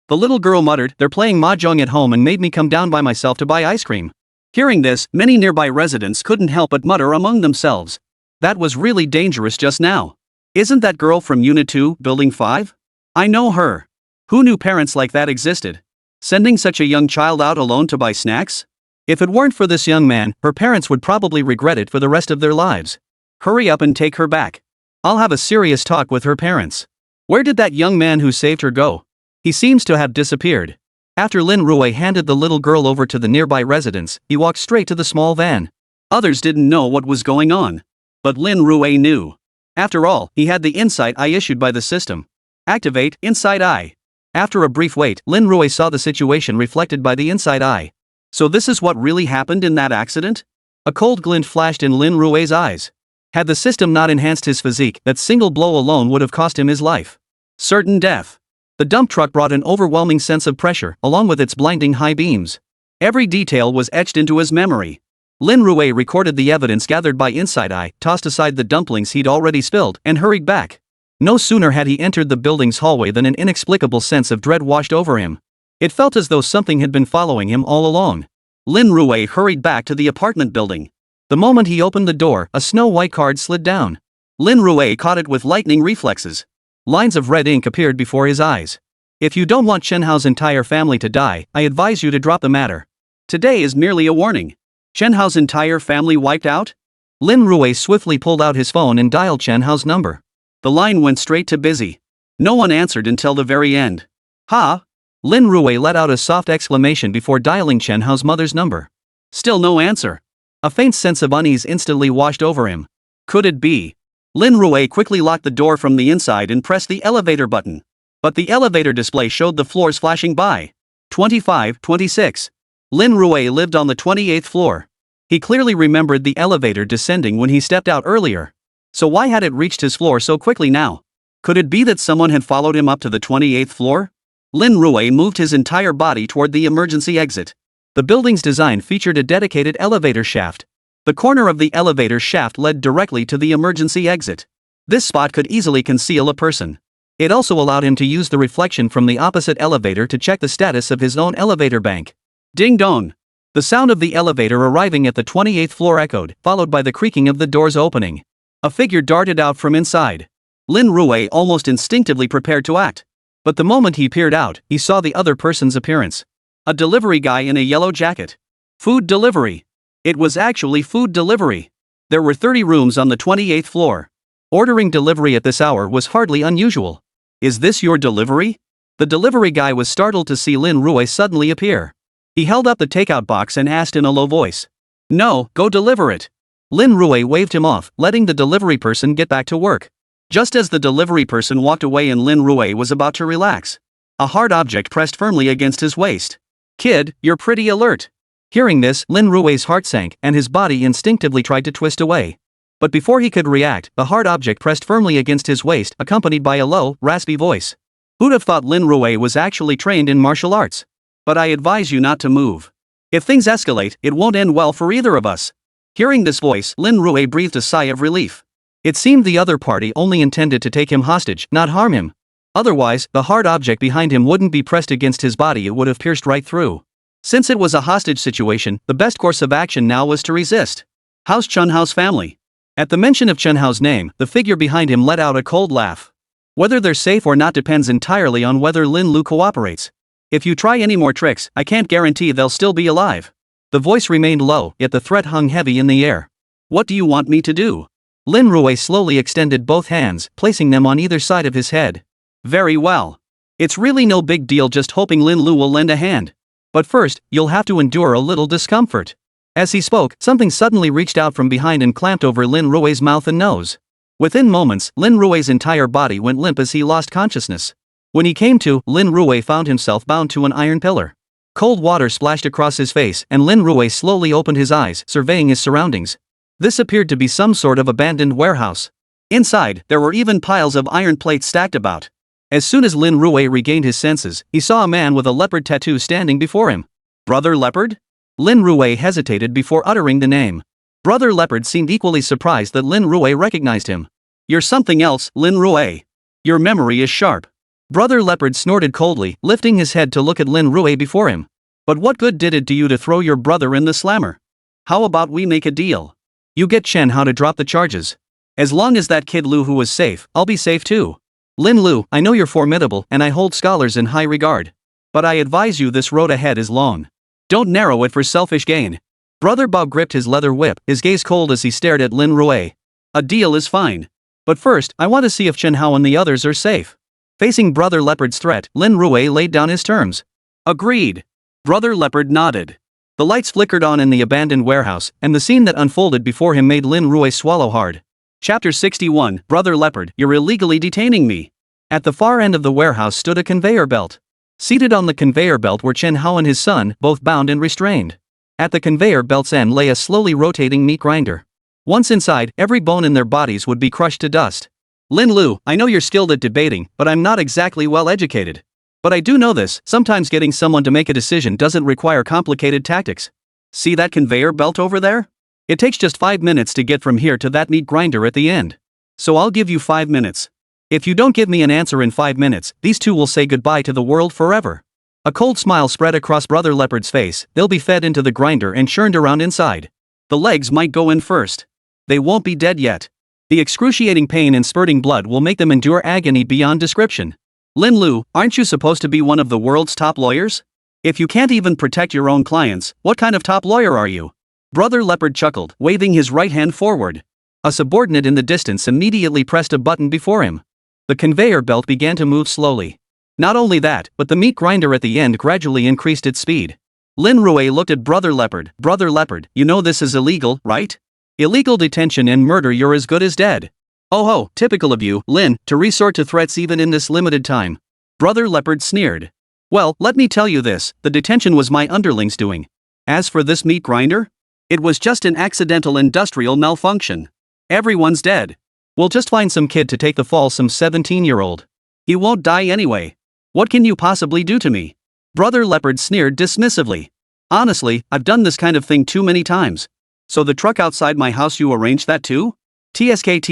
The little girl muttered, they're playing mahjong at home and made me come down by myself to buy ice cream. Hearing this, many nearby residents couldn't help but mutter among themselves. That was really dangerous just now. Isn't that girl from Unit 2, Building 5? I know her. Who knew parents like that existed? Sending such a young child out alone to buy snacks? If it weren't for this young man, her parents would probably regret it for the rest of their lives. Hurry up and take her back. I'll have a serious talk with her parents. Where did that young man who saved her go? He seems to have disappeared. After Lin Rui handed the little girl over to the nearby residents, he walked straight to the small van. Others didn't know what was going on. But Lin Rui knew. After all, he had the incite eye issued by the system. Activate Incite Eye. After a brief wait, Lin Rui saw the situation reflected by the incite eye. So this is what really happened in that accident? A cold glint flashed in Lin Rui's eyes. Had the system not enhanced his physique, that single blow alone would have cost him his life. Certain death. The dump truck brought an overwhelming sense of pressure, along with its blinding high beams. Every detail was etched into his memory. Lin Rui recorded the evidence gathered by Incite Eye, tossed aside the dumplings he'd already spilled, and hurried back. No sooner had he entered the building's hallway than an inexplicable sense of dread washed over him. It felt as though something had been following him all along. Lin Rui hurried back to the apartment building. The moment he opened the door, a snow-white card slid down. Lin Rui caught it with lightning reflexes. Lines of red ink appeared before his eyes. If you don't want Chen Hao's entire family to die, I advise you to drop the matter. Today is merely a warning. Chen Hao's entire family wiped out? Lin Rui swiftly pulled out his phone and dialed Chen Hao's number. The line went straight to busy. No one answered until the very end. Ha! Lin Rui let out a soft exclamation before dialing Chen Hao's mother's number. Still no answer. A faint sense of unease instantly washed over him. Could it be? Lin Rui quickly locked the door from the inside and pressed the elevator button. But the elevator display showed the floors flashing by. 25, 26. Lin Rui lived on the 28th floor. He clearly remembered the elevator descending when he stepped out earlier. So why had it reached his floor so quickly now? Could it be that someone had followed him up to the 28th floor? Lin Rui moved his entire body toward the emergency exit. The building's design featured a dedicated elevator shaft. The corner of the elevator shaft led directly to the emergency exit. This spot could easily conceal a person. It also allowed him to use the reflection from the opposite elevator to check the status of his own elevator bank. Ding dong! The sound of the elevator arriving at the 28th floor echoed, followed by the creaking of the doors opening. A figure darted out from inside. Lin Rui almost instinctively prepared to act. But the moment he peered out, he saw the other person's appearance. A delivery guy in a yellow jacket. Food delivery. It was actually food delivery. There were 30 rooms on the 28th floor. Ordering delivery at this hour was hardly unusual. Is this your delivery? The delivery guy was startled to see Lin Rui suddenly appear. He held up the takeout box and asked in a low voice. No, go deliver it. Lin Rui waved him off, letting the delivery person get back to work. Just as the delivery person walked away and Lin Rui was about to relax, a hard object pressed firmly against his waist. Kid, you're pretty alert. Hearing this, Lin Rui's heart sank and his body instinctively tried to twist away. But before he could react, the hard object pressed firmly against his waist, accompanied by a low, raspy voice. Who'd have thought Lin Rui was actually trained in martial arts? But I advise you not to move. If things escalate, it won't end well for either of us. Hearing this voice, Lin Rui breathed a sigh of relief. It seemed the other party only intended to take him hostage, not harm him. Otherwise, the hard object behind him wouldn't be pressed against his body, it would have pierced right through. Since it was a hostage situation, the best course of action now was to resist. How's Chunhao's family? At the mention of Chunhao's name, the figure behind him let out a cold laugh. Whether they're safe or not depends entirely on whether Lin Lu cooperates. If you try any more tricks, I can't guarantee they'll still be alive. The voice remained low, yet the threat hung heavy in the air. What do you want me to do? Lin Rui slowly extended both hands, placing them on either side of his head. Very well. It's really no big deal, just hoping Lin Lu will lend a hand. But first, you'll have to endure a little discomfort. As he spoke, something suddenly reached out from behind and clamped over Lin Rui's mouth and nose. Within moments, Lin Rui's entire body went limp as he lost consciousness. When he came to, Lin Rui found himself bound to an iron pillar. Cold water splashed across his face, and Lin Rui slowly opened his eyes, surveying his surroundings. This appeared to be some sort of abandoned warehouse. Inside, there were even piles of iron plates stacked about. As soon as Lin Rui regained his senses, he saw a man with a leopard tattoo standing before him. Brother Leopard? Lin Rui hesitated before uttering the name. Brother Leopard seemed equally surprised that Lin Rui recognized him. You're something else, Lin Rui. Your memory is sharp. Brother Leopard snorted coldly, lifting his head to look at Lin Rui before him. But what good did it do you to throw your brother in the slammer? How about we make a deal? You get Chen Hao to drop the charges. As long as that kid Lu Hu is safe, I'll be safe too. Lin Lu, I know you're formidable and I hold scholars in high regard. But I advise you, this road ahead is long. Don't narrow it for selfish gain. Brother Bob gripped his leather whip, his gaze cold as he stared at Lin Rui. A deal is fine. But first, I want to see if Chen Hao and the others are safe. Facing Brother Leopard's threat, Lin Rui laid down his terms. Agreed. Brother Leopard nodded. The lights flickered on in the abandoned warehouse, and the scene that unfolded before him made Lin Rui swallow hard. Chapter 61, Brother Leopard, you're illegally detaining me. At the far end of the warehouse stood a conveyor belt. Seated on the conveyor belt were Chen Hao and his son, both bound and restrained. At the conveyor belt's end lay a slowly rotating meat grinder. Once inside, every bone in their bodies would be crushed to dust. Lin Lu, I know you're skilled at debating, but I'm not exactly well educated. But I do know this, sometimes getting someone to make a decision doesn't require complicated tactics. See that conveyor belt over there? It takes just 5 minutes to get from here to that meat grinder at the end. So I'll give you 5 minutes. If you don't give me an answer in 5 minutes, these two will say goodbye to the world forever. A cold smile spread across Brother Leopard's face. They'll be fed into the grinder and churned around inside. The legs might go in first. They won't be dead yet. The excruciating pain and spurting blood will make them endure agony beyond description. Lin Lu, aren't you supposed to be one of the world's top lawyers? If you can't even protect your own clients, what kind of top lawyer are you? Brother Leopard chuckled, waving his right hand forward. A subordinate in the distance immediately pressed a button before him. The conveyor belt began to move slowly. Not only that, but the meat grinder at the end gradually increased its speed. Lin Rui looked at Brother Leopard. Brother Leopard, you know this is illegal, right? Illegal detention and murder, you're as good as dead. Oh ho, typical of you, Lin, to resort to threats even in this limited time. Brother Leopard sneered. Well, let me tell you this, the detention was my underling's doing. As for this meat grinder? It was just an accidental industrial malfunction. Everyone's dead. We'll just find some kid to take the fall, some 17-year-old. He won't die anyway. What can you possibly do to me? Brother Leopard sneered dismissively. Honestly, I've done this kind of thing too many times. So the truck outside my house, you arranged that too? TSK,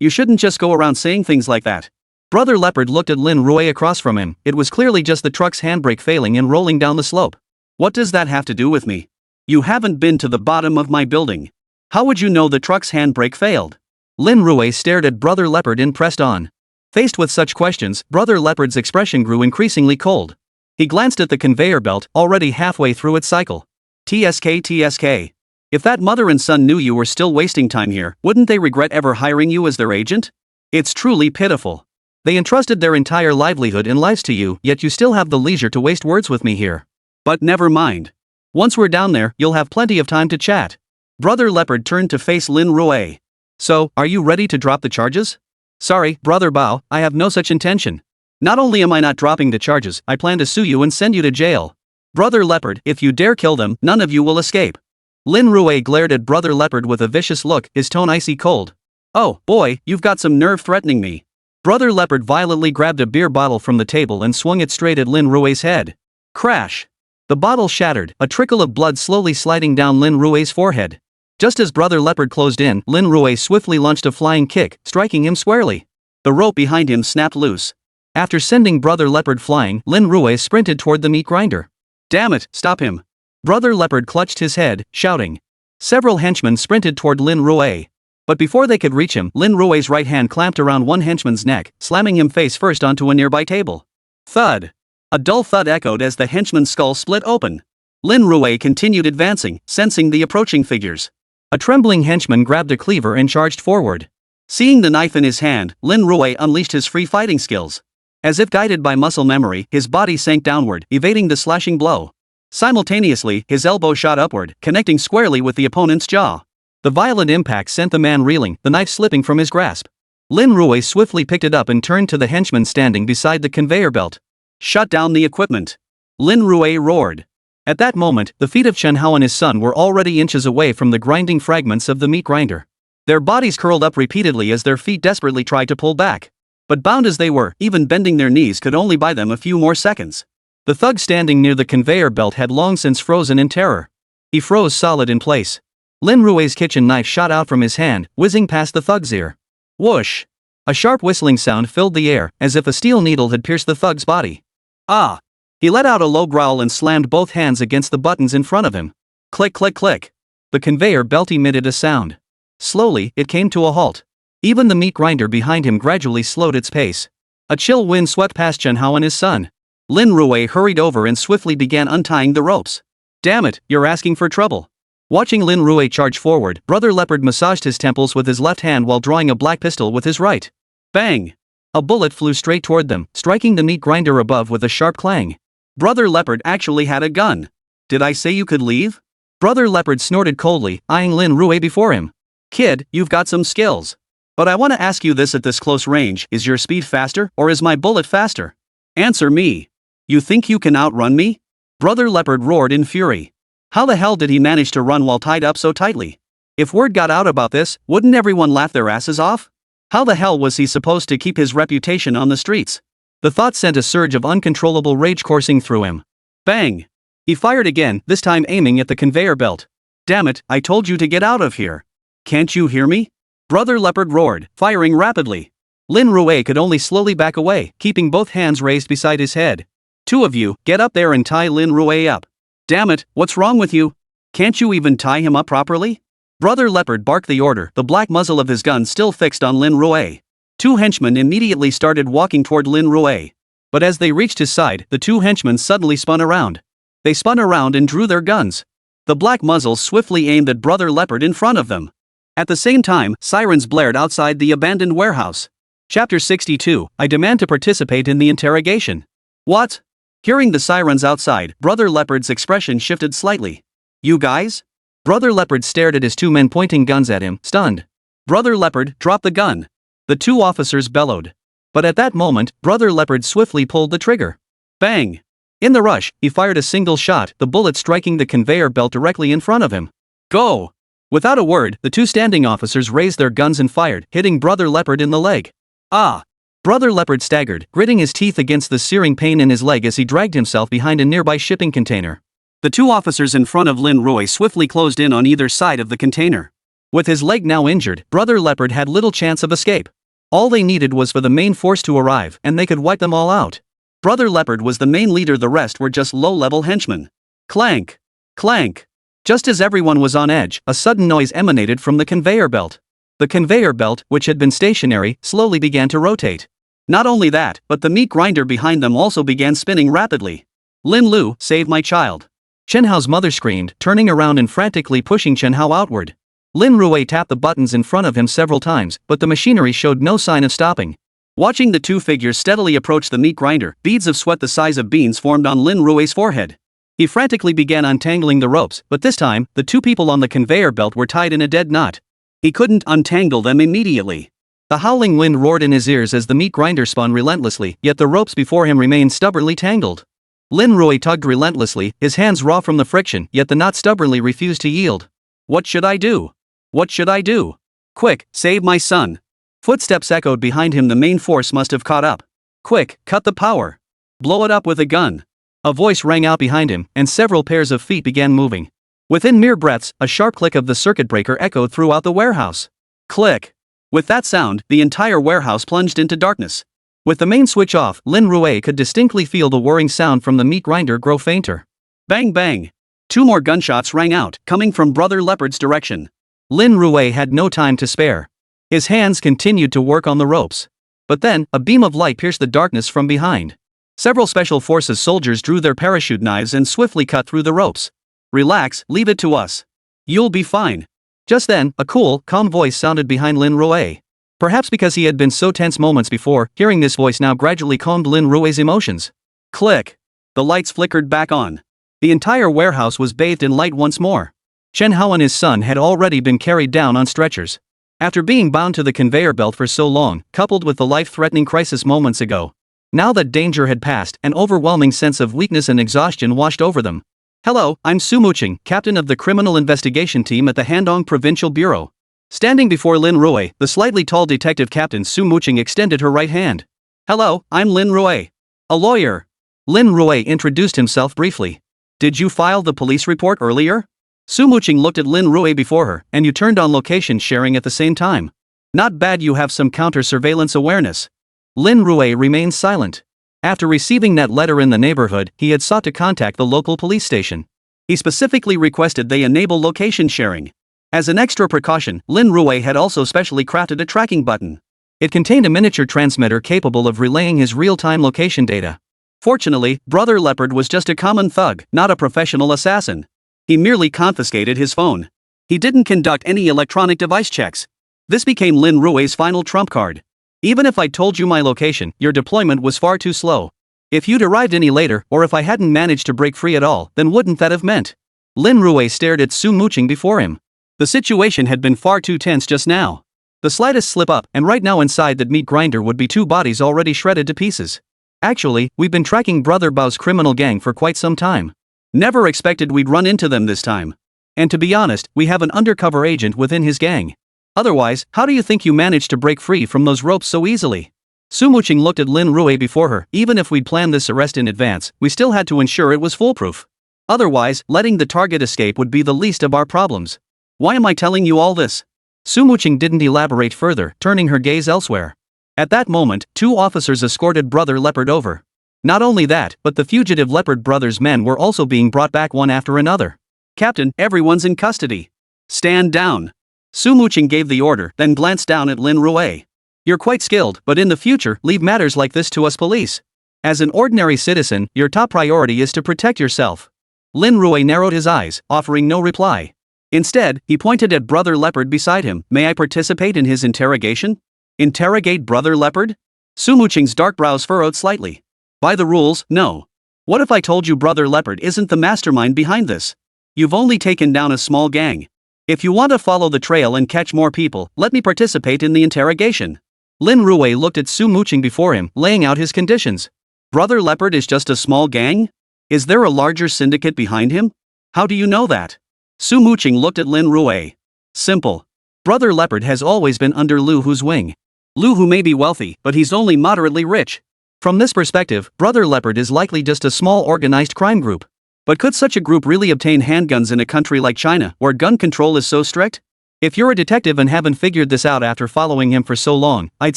you shouldn't just go around saying things like that. Brother Leopard looked at Lin Rui across from him. It was clearly just the truck's handbrake failing and rolling down the slope. What does that have to do with me? You haven't been to the bottom of my building. How would you know the truck's handbrake failed? Lin Rui stared at Brother Leopard and pressed on. Faced with such questions, Brother Leopard's expression grew increasingly cold. He glanced at the conveyor belt, already halfway through its cycle. TSK. If that mother and son knew you were still wasting time here, wouldn't they regret ever hiring you as their agent? It's truly pitiful. They entrusted their entire livelihood and lives to you, yet you still have the leisure to waste words with me here. But never mind. Once we're down there, you'll have plenty of time to chat. Brother Leopard turned to face Lin Rui. So, are you ready to drop the charges? Sorry, Brother Bao, I have no such intention. Not only am I not dropping the charges, I plan to sue you and send you to jail. Brother Leopard, if you dare kill them, none of you will escape. Lin Rui glared at Brother Leopard with a vicious look, his tone icy cold. Oh, boy, you've got some nerve threatening me. Brother Leopard violently grabbed a beer bottle from the table and swung it straight at Lin Rui's head. Crash! The bottle shattered, a trickle of blood slowly sliding down Lin Rui's forehead. Just as Brother Leopard closed in, Lin Rui swiftly launched a flying kick, striking him squarely. The rope behind him snapped loose. After sending Brother Leopard flying, Lin Rui sprinted toward the meat grinder. Damn it, stop him! Brother Leopard clutched his head, shouting. Several henchmen sprinted toward Lin Rui. But before they could reach him, Lin Rui's right hand clamped around one henchman's neck, slamming him face first onto a nearby table. Thud! A dull thud echoed as the henchman's skull split open. Lin Rui continued advancing, sensing the approaching figures. A trembling henchman grabbed a cleaver and charged forward. Seeing the knife in his hand, Lin Rui unleashed his free fighting skills. As if guided by muscle memory, his body sank downward, evading the slashing blow. Simultaneously, his elbow shot upward, connecting squarely with the opponent's jaw. The violent impact sent the man reeling, the knife slipping from his grasp. Lin Rui swiftly picked it up and turned to the henchman standing beside the conveyor belt. Shut down the equipment! Lin Rui roared. At that moment, the feet of Chen Hao and his son were already inches away from the grinding fragments of the meat grinder. Their bodies curled up repeatedly as their feet desperately tried to pull back. But bound as they were, even bending their knees could only buy them a few more seconds. The thug standing near the conveyor belt had long since frozen in terror. He froze solid in place. Lin Rui's kitchen knife shot out from his hand, whizzing past the thug's ear. Whoosh! A sharp whistling sound filled the air, as if a steel needle had pierced the thug's body. Ah! He let out a low growl and slammed both hands against the buttons in front of him. Click, click, click. The conveyor belt emitted a sound. Slowly, it came to a halt. Even the meat grinder behind him gradually slowed its pace. A chill wind swept past Chen Hao and his son. Lin Rui hurried over and swiftly began untying the ropes. Damn it, you're asking for trouble. Watching Lin Rui charge forward, Brother Leopard massaged his temples with his left hand while drawing a black pistol with his right. Bang! A bullet flew straight toward them, striking the meat grinder above with a sharp clang. Brother Leopard actually had a gun. Did I say you could leave? Brother Leopard snorted coldly, eyeing Lin Rui before him. Kid, you've got some skills. But I want to ask you this at this close range, is your speed faster, or is my bullet faster? Answer me. You think you can outrun me? Brother Leopard roared in fury. How the hell did he manage to run while tied up so tightly? If word got out about this, wouldn't everyone laugh their asses off? How the hell was he supposed to keep his reputation on the streets? The thought sent a surge of uncontrollable rage coursing through him. Bang! He fired again, this time aiming at the conveyor belt. Damn it, I told you to get out of here. Can't you hear me? Brother Leopard roared, firing rapidly. Lin Rui could only slowly back away, keeping both hands raised beside his head. Two of you, get up there and tie Lin Rui up. Damn it, what's wrong with you? Can't you even tie him up properly? Brother Leopard barked the order, the black muzzle of his gun still fixed on Lin Rui. Two henchmen immediately started walking toward Lin Rui. But as they reached his side, the two henchmen suddenly spun around. They spun around and drew their guns. The black muzzles swiftly aimed at Brother Leopard in front of them. At the same time, sirens blared outside the abandoned warehouse. Chapter 62, I demand to participate in the interrogation. What? Hearing the sirens outside, Brother Leopard's expression shifted slightly. You guys? Brother Leopard stared at his two men pointing guns at him, stunned. Brother Leopard, drop the gun. The two officers bellowed. But at that moment, Brother Leopard swiftly pulled the trigger. Bang! In the rush, he fired a single shot, the bullet striking the conveyor belt directly in front of him. Go! Without a word, the two standing officers raised their guns and fired, hitting Brother Leopard in the leg. Ah! Brother Leopard staggered, gritting his teeth against the searing pain in his leg as he dragged himself behind a nearby shipping container. The two officers in front of Lin Rui swiftly closed in on either side of the container. With his leg now injured, Brother Leopard had little chance of escape. All they needed was for the main force to arrive, and they could wipe them all out. Brother Leopard was the main leader, the rest were just low-level henchmen. Clank! Clank! Just as everyone was on edge, a sudden noise emanated from the conveyor belt. The conveyor belt, which had been stationary, slowly began to rotate. Not only that, but the meat grinder behind them also began spinning rapidly. Lin Lu, save my child. Chen Hao's mother screamed, turning around and frantically pushing Chen Hao outward. Lin Rui tapped the buttons in front of him several times, but the machinery showed no sign of stopping. Watching the two figures steadily approach the meat grinder, beads of sweat the size of beans formed on Lin Rui's forehead. He frantically began untangling the ropes, but this time, the two people on the conveyor belt were tied in a dead knot. He couldn't untangle them immediately. The howling wind roared in his ears as the meat grinder spun relentlessly, yet the ropes before him remained stubbornly tangled. Lin Rui tugged relentlessly, his hands raw from the friction, yet the knot stubbornly refused to yield. What should I do? What should I do? Quick, save my son. Footsteps echoed behind him. The main force must have caught up. Quick, cut the power. Blow it up with a gun. A voice rang out behind him, and several pairs of feet began moving. Within mere breaths, a sharp click of the circuit breaker echoed throughout the warehouse. Click. With that sound, the entire warehouse plunged into darkness. With the main switch off, Lin Rui could distinctly feel the whirring sound from the meat grinder grow fainter. Bang bang. Two more gunshots rang out, coming from Brother Leopard's direction. Lin Rui had no time to spare. His hands continued to work on the ropes. But then, a beam of light pierced the darkness from behind. Several Special Forces soldiers drew their parachute knives and swiftly cut through the ropes. Relax, leave it to us. You'll be fine. Just then, a cool, calm voice sounded behind Lin Rui. Perhaps because he had been so tense moments before, hearing this voice now gradually calmed Lin Rui's emotions. Click. The lights flickered back on. The entire warehouse was bathed in light once more. Chen Hao and his son had already been carried down on stretchers. After being bound to the conveyor belt for so long, coupled with the life-threatening crisis moments ago, now that danger had passed, an overwhelming sense of weakness and exhaustion washed over them. Hello, I'm Su Muqing, captain of the criminal investigation team at the Handong Provincial Bureau. Standing before Lin Rui, the slightly tall detective captain Su Muqing extended her right hand. Hello, I'm Lin Rui. A lawyer. Lin Rui introduced himself briefly. Did you file the police report earlier? Su Muqing looked at Lin Rui before her, and you turned on location sharing at the same time. Not bad, you have some counter-surveillance awareness. Lin Rui remained silent. After receiving that letter in the neighborhood, he had sought to contact the local police station. He specifically requested they enable location sharing. As an extra precaution, Lin Rui had also specially crafted a tracking button. It contained a miniature transmitter capable of relaying his real-time location data. Fortunately, Brother Leopard was just a common thug, not a professional assassin. He merely confiscated his phone. He didn't conduct any electronic device checks. This became Lin Rui's final trump card. Even if I told you my location, your deployment was far too slow. If you'd arrived any later, or if I hadn't managed to break free at all, then wouldn't that have meant? Lin Rui stared at Su Muqing before him. The situation had been far too tense just now. The slightest slip up, and right now inside that meat grinder would be two bodies already shredded to pieces. Actually, we've been tracking Brother Bao's criminal gang for quite some time. Never expected we'd run into them this time. And to be honest, we have an undercover agent within his gang. Otherwise, how do you think you managed to break free from those ropes so easily? Su Muqing looked at Lin Rui before her. Even if we'd planned this arrest in advance, we still had to ensure it was foolproof. Otherwise, letting the target escape would be the least of our problems. Why am I telling you all this? Su Muqing didn't elaborate further, turning her gaze elsewhere. At that moment, two officers escorted Brother Leopard over. Not only that, but the fugitive Leopard Brothers' men were also being brought back one after another. Captain, everyone's in custody. Stand down. Su Muqing gave the order, then glanced down at Lin Rui. You're quite skilled, but in the future, leave matters like this to us police. As an ordinary citizen, your top priority is to protect yourself. Lin Rui narrowed his eyes, offering no reply. Instead, he pointed at Brother Leopard beside him. May I participate in his interrogation? Interrogate Brother Leopard? Su Muqing's dark brows furrowed slightly. By the rules, no. What if I told you Brother Leopard isn't the mastermind behind this? You've only taken down a small gang. If you want to follow the trail and catch more people, let me participate in the interrogation. Lin Rui looked at Su Muqing before him, laying out his conditions. Brother Leopard is just a small gang? Is there a larger syndicate behind him? How do you know that? Su Muqing looked at Lin Rui. Simple. Brother Leopard has always been under Lu Hu's wing. Lu Hu may be wealthy, but he's only moderately rich. From this perspective, Brother Leopard is likely just a small organized crime group. But could such a group really obtain handguns in a country like China, where gun control is so strict? If you're a detective and haven't figured this out after following him for so long, I'd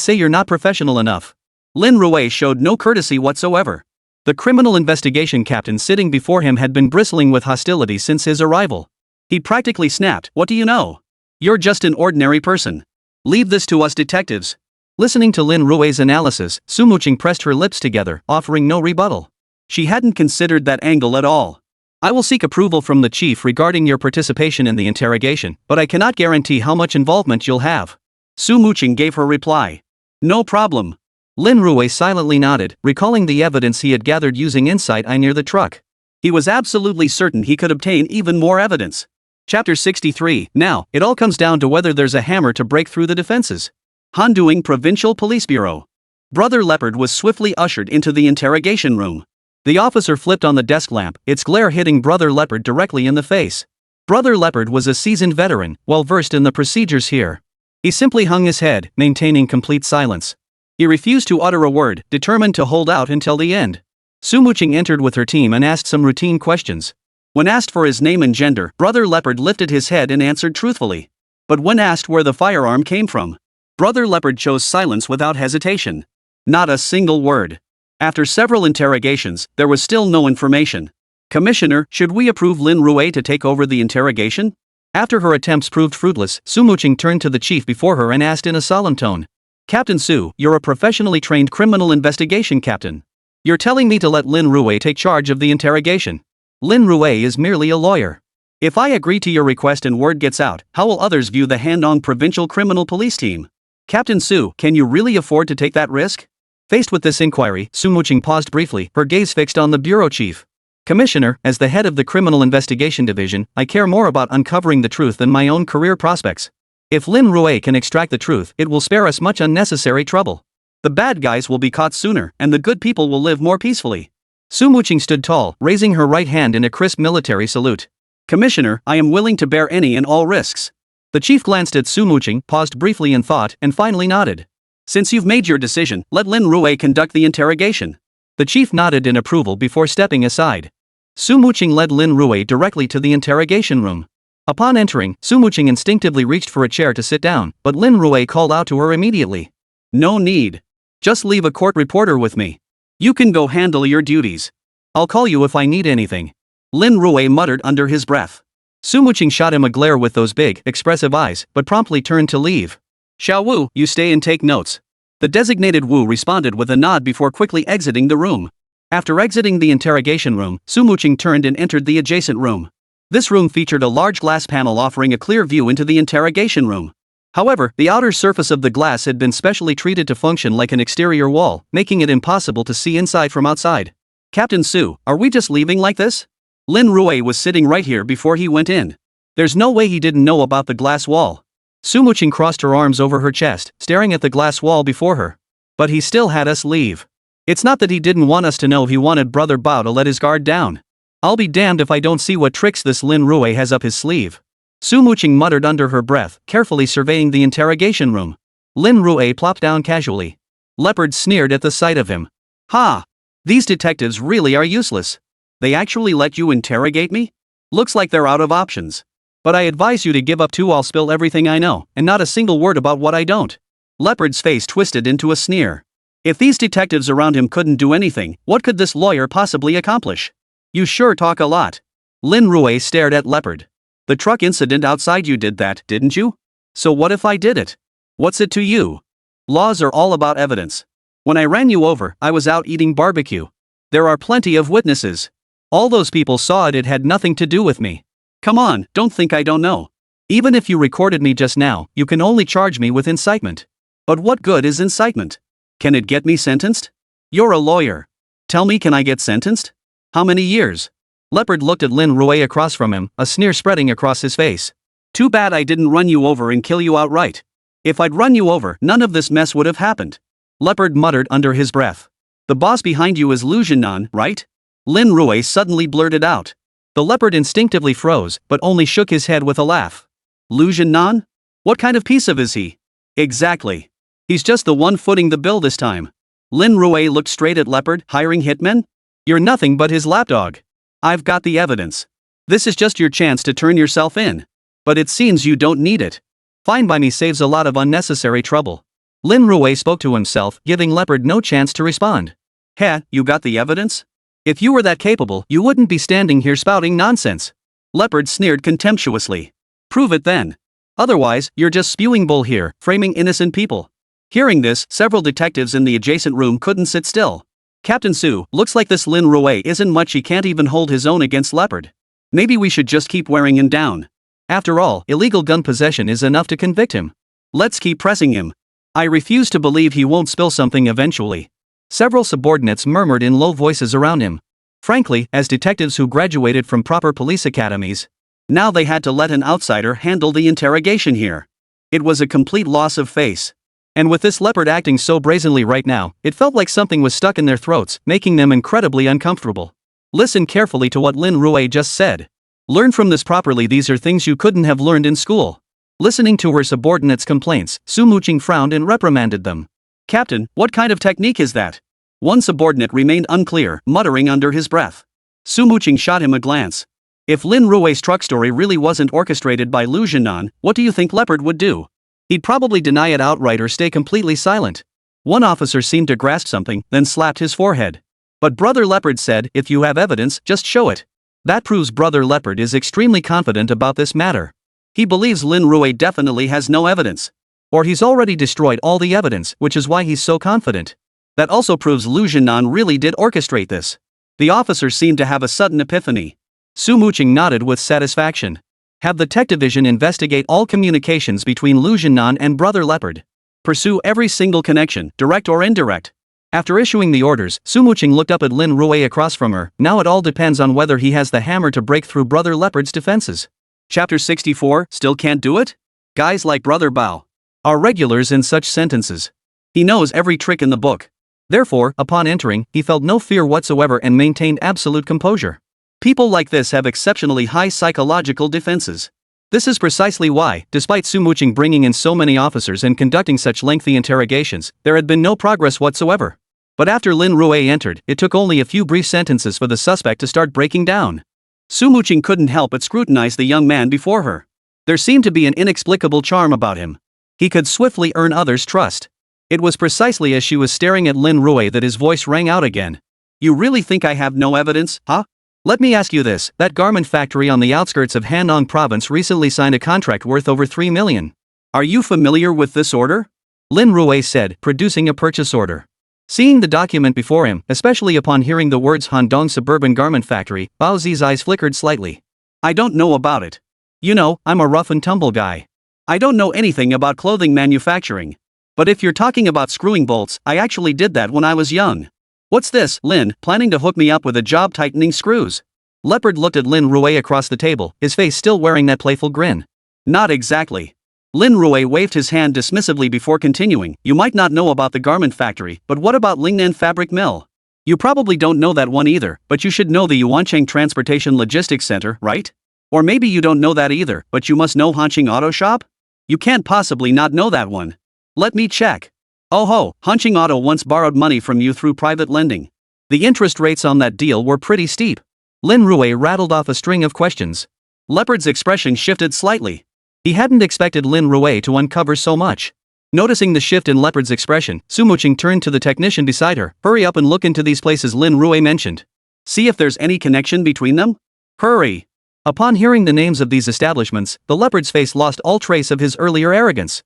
say you're not professional enough. Lin Rui showed no courtesy whatsoever. The criminal investigation captain sitting before him had been bristling with hostility since his arrival. He practically snapped, "What do you know? You're just an ordinary person. Leave this to us detectives." Listening to Lin Rui's analysis, Su Muqing pressed her lips together, offering no rebuttal. She hadn't considered that angle at all. I will seek approval from the chief regarding your participation in the interrogation, but I cannot guarantee how much involvement you'll have. Su Muqing gave her reply. No problem. Lin Rui silently nodded, recalling the evidence he had gathered using incite near the truck. He was absolutely certain he could obtain even more evidence. Chapter 63. Now, it all comes down to whether there's a hammer to break through the defenses. Handuing Provincial Police Bureau. Brother Leopard was swiftly ushered into the interrogation room. The officer flipped on the desk lamp, its glare hitting Brother Leopard directly in the face. Brother Leopard was a seasoned veteran, well versed in the procedures here. He simply hung his head, maintaining complete silence. He refused to utter a word, determined to hold out until the end. Sumuching entered with her team and asked some routine questions. When asked for his name and gender, Brother Leopard lifted his head and answered truthfully. But when asked where the firearm came from, Brother Leopard chose silence without hesitation. Not a single word. After several interrogations, there was still no information. Commissioner, should we approve Lin Rui to take over the interrogation? After her attempts proved fruitless, Sumuching turned to the chief before her and asked in a solemn tone. Captain Su, you're a professionally trained criminal investigation captain. You're telling me to let Lin Rui take charge of the interrogation. Lin Rui is merely a lawyer. If I agree to your request and word gets out, how will others view the Handong Provincial Criminal Police Team? Captain Su, can you really afford to take that risk? Faced with this inquiry, Sumuching paused briefly, her gaze fixed on the bureau chief. Commissioner, as the head of the Criminal Investigation Division, I care more about uncovering the truth than my own career prospects. If Lin Rui can extract the truth, it will spare us much unnecessary trouble. The bad guys will be caught sooner, and the good people will live more peacefully. Sumuching stood tall, raising her right hand in a crisp military salute. Commissioner, I am willing to bear any and all risks. The chief glanced at Sumuching, paused briefly in thought, and finally nodded. Since you've made your decision, let Lin Rui conduct the interrogation. The chief nodded in approval before stepping aside. Sumuching led Lin Rui directly to the interrogation room. Upon entering, Sumuching instinctively reached for a chair to sit down, but Lin Rui called out to her immediately. No need. Just leave a court reporter with me. You can go handle your duties. I'll call you if I need anything. Lin Rui muttered under his breath. Sumuching shot him a glare with those big, expressive eyes, but promptly turned to leave. Xiao Wu, you stay and take notes. The designated Wu responded with a nod before quickly exiting the room. After exiting the interrogation room, Sumuching turned and entered the adjacent room. This room featured a large glass panel offering a clear view into the interrogation room. However, the outer surface of the glass had been specially treated to function like an exterior wall, making it impossible to see inside from outside. Captain Su, are we just leaving like this? Lin Rui was sitting right here before he went in. There's no way he didn't know about the glass wall. Sumuching crossed her arms over her chest, staring at the glass wall before her. But he still had us leave. It's not that he didn't want us to know, he wanted Brother Bao to let his guard down. I'll be damned if I don't see what tricks this Lin Rui has up his sleeve. Sumuching muttered under her breath, carefully surveying the interrogation room. Lin Rui plopped down casually. Leopard sneered at the sight of him. Ha! These detectives really are useless. They actually let you interrogate me? Looks like they're out of options. But I advise you to give up too. I'll spill everything I know, and not a single word about what I don't. Leopard's face twisted into a sneer. If these detectives around him couldn't do anything, what could this lawyer possibly accomplish? You sure talk a lot. Lin Rui stared at Leopard. The truck incident outside, you did that, didn't you? So what if I did it? What's it to you? Laws are all about evidence. When I ran you over, I was out eating barbecue. There are plenty of witnesses. All those people saw it had nothing to do with me. Come on, don't think I don't know. Even if you recorded me just now, you can only charge me with incitement. But what good is incitement? Can it get me sentenced? You're a lawyer. Tell me, can I get sentenced? How many years? Leopard looked at Lin Rui across from him, a sneer spreading across his face. Too bad I didn't run you over and kill you outright. If I'd run you over, none of this mess would have happened. Leopard muttered under his breath. The boss behind you is Lu Jinan, right? Lin Rui suddenly blurted out. The Leopard instinctively froze, but only shook his head with a laugh. Lu Jinan? What kind of piece of is he? Exactly. He's just the one footing the bill this time. Lin Rui looked straight at Leopard. Hiring hitmen? You're nothing but his lapdog. I've got the evidence. This is just your chance to turn yourself in. But it seems you don't need it. Fine by me saves a lot of unnecessary trouble. Lin Rui spoke to himself, giving Leopard no chance to respond. Heh, you got the evidence? If you were that capable, you wouldn't be standing here spouting nonsense. Leopard sneered contemptuously. Prove it then. Otherwise, you're just spewing bull here, framing innocent people. Hearing this, several detectives in the adjacent room couldn't sit still. Captain Su, looks like this Lin Rui isn't much, he can't even hold his own against Leopard. Maybe we should just keep wearing him down. After all, illegal gun possession is enough to convict him. Let's keep pressing him. I refuse to believe he won't spill something eventually. Several subordinates murmured in low voices around him. Frankly, as detectives who graduated from proper police academies, now they had to let an outsider handle the interrogation here. It was a complete loss of face. And with this leopard acting so brazenly right now, it felt like something was stuck in their throats, making them incredibly uncomfortable. Listen carefully to what Lin Rui just said. Learn from this properly. These are things you couldn't have learned in school. Listening to her subordinates' complaints, Su Muqing frowned and reprimanded them. Captain, what kind of technique is that? One subordinate remained unclear, muttering under his breath. Su Muqing shot him a glance. If Lin Rui's truck story really wasn't orchestrated by Lu Jinan, what do you think Leopard would do? He'd probably deny it outright or stay completely silent. One officer seemed to grasp something, then slapped his forehead. But Brother Leopard said, if you have evidence, just show it. That proves Brother Leopard is extremely confident about this matter. He believes Lin Rui definitely has no evidence. Or he's already destroyed all the evidence, which is why he's so confident. That also proves Lu Jinan really did orchestrate this. The officer seemed to have a sudden epiphany. Su Muqing nodded with satisfaction. Have the Tech Division investigate all communications between Lu Jinan and Brother Leopard. Pursue every single connection, direct or indirect. After issuing the orders, Su Muqing looked up at Lin Rui across from her. Now it all depends on whether he has the hammer to break through Brother Leopard's defenses. Chapter 64, Still can't do it? Guys like Brother Bao are regulars in such sentences. He knows every trick in the book. Therefore, upon entering, he felt no fear whatsoever and maintained absolute composure. People like this have exceptionally high psychological defenses. This is precisely why, despite Su Muqing bringing in so many officers and conducting such lengthy interrogations, there had been no progress whatsoever. But after Lin Rui entered, it took only a few brief sentences for the suspect to start breaking down. Su Muqing couldn't help but scrutinize the young man before her. There seemed to be an inexplicable charm about him. He could swiftly earn others' trust. It was precisely as she was staring at Lin Rui that his voice rang out again. You really think I have no evidence, huh? Let me ask you this, that garment factory on the outskirts of Hanong province recently signed a contract worth over 3 million. Are you familiar with this order? Lin Rui said, producing a purchase order. Seeing the document before him, especially upon hearing the words Handong Suburban Garment Factory, Bao Zi's eyes flickered slightly. I don't know about it. You know, I'm a rough and tumble guy. I don't know anything about clothing manufacturing. But if you're talking about screwing bolts, I actually did that when I was young. What's this, Lin, planning to hook me up with a job tightening screws? Leopard looked at Lin Rui across the table, his face still wearing that playful grin. Not exactly. Lin Rui waved his hand dismissively before continuing. You might not know about the garment factory, but what about Lingnan Fabric Mill? You probably don't know that one either, but you should know the Yuancheng Transportation Logistics Center, right? Or maybe you don't know that either, but you must know Hanqing Auto Shop? You can't possibly not know that one. Let me check. Oh ho, Hanqing Auto once borrowed money from you through private lending. The interest rates on that deal were pretty steep. Lin Rui rattled off a string of questions. Leopard's expression shifted slightly. He hadn't expected Lin Rui to uncover so much. Noticing the shift in Leopard's expression, Su Muqing turned to the technician beside her. Hurry up and look into these places Lin Rui mentioned. See if there's any connection between them? Hurry! Upon hearing the names of these establishments, the Leopard's face lost all trace of his earlier arrogance.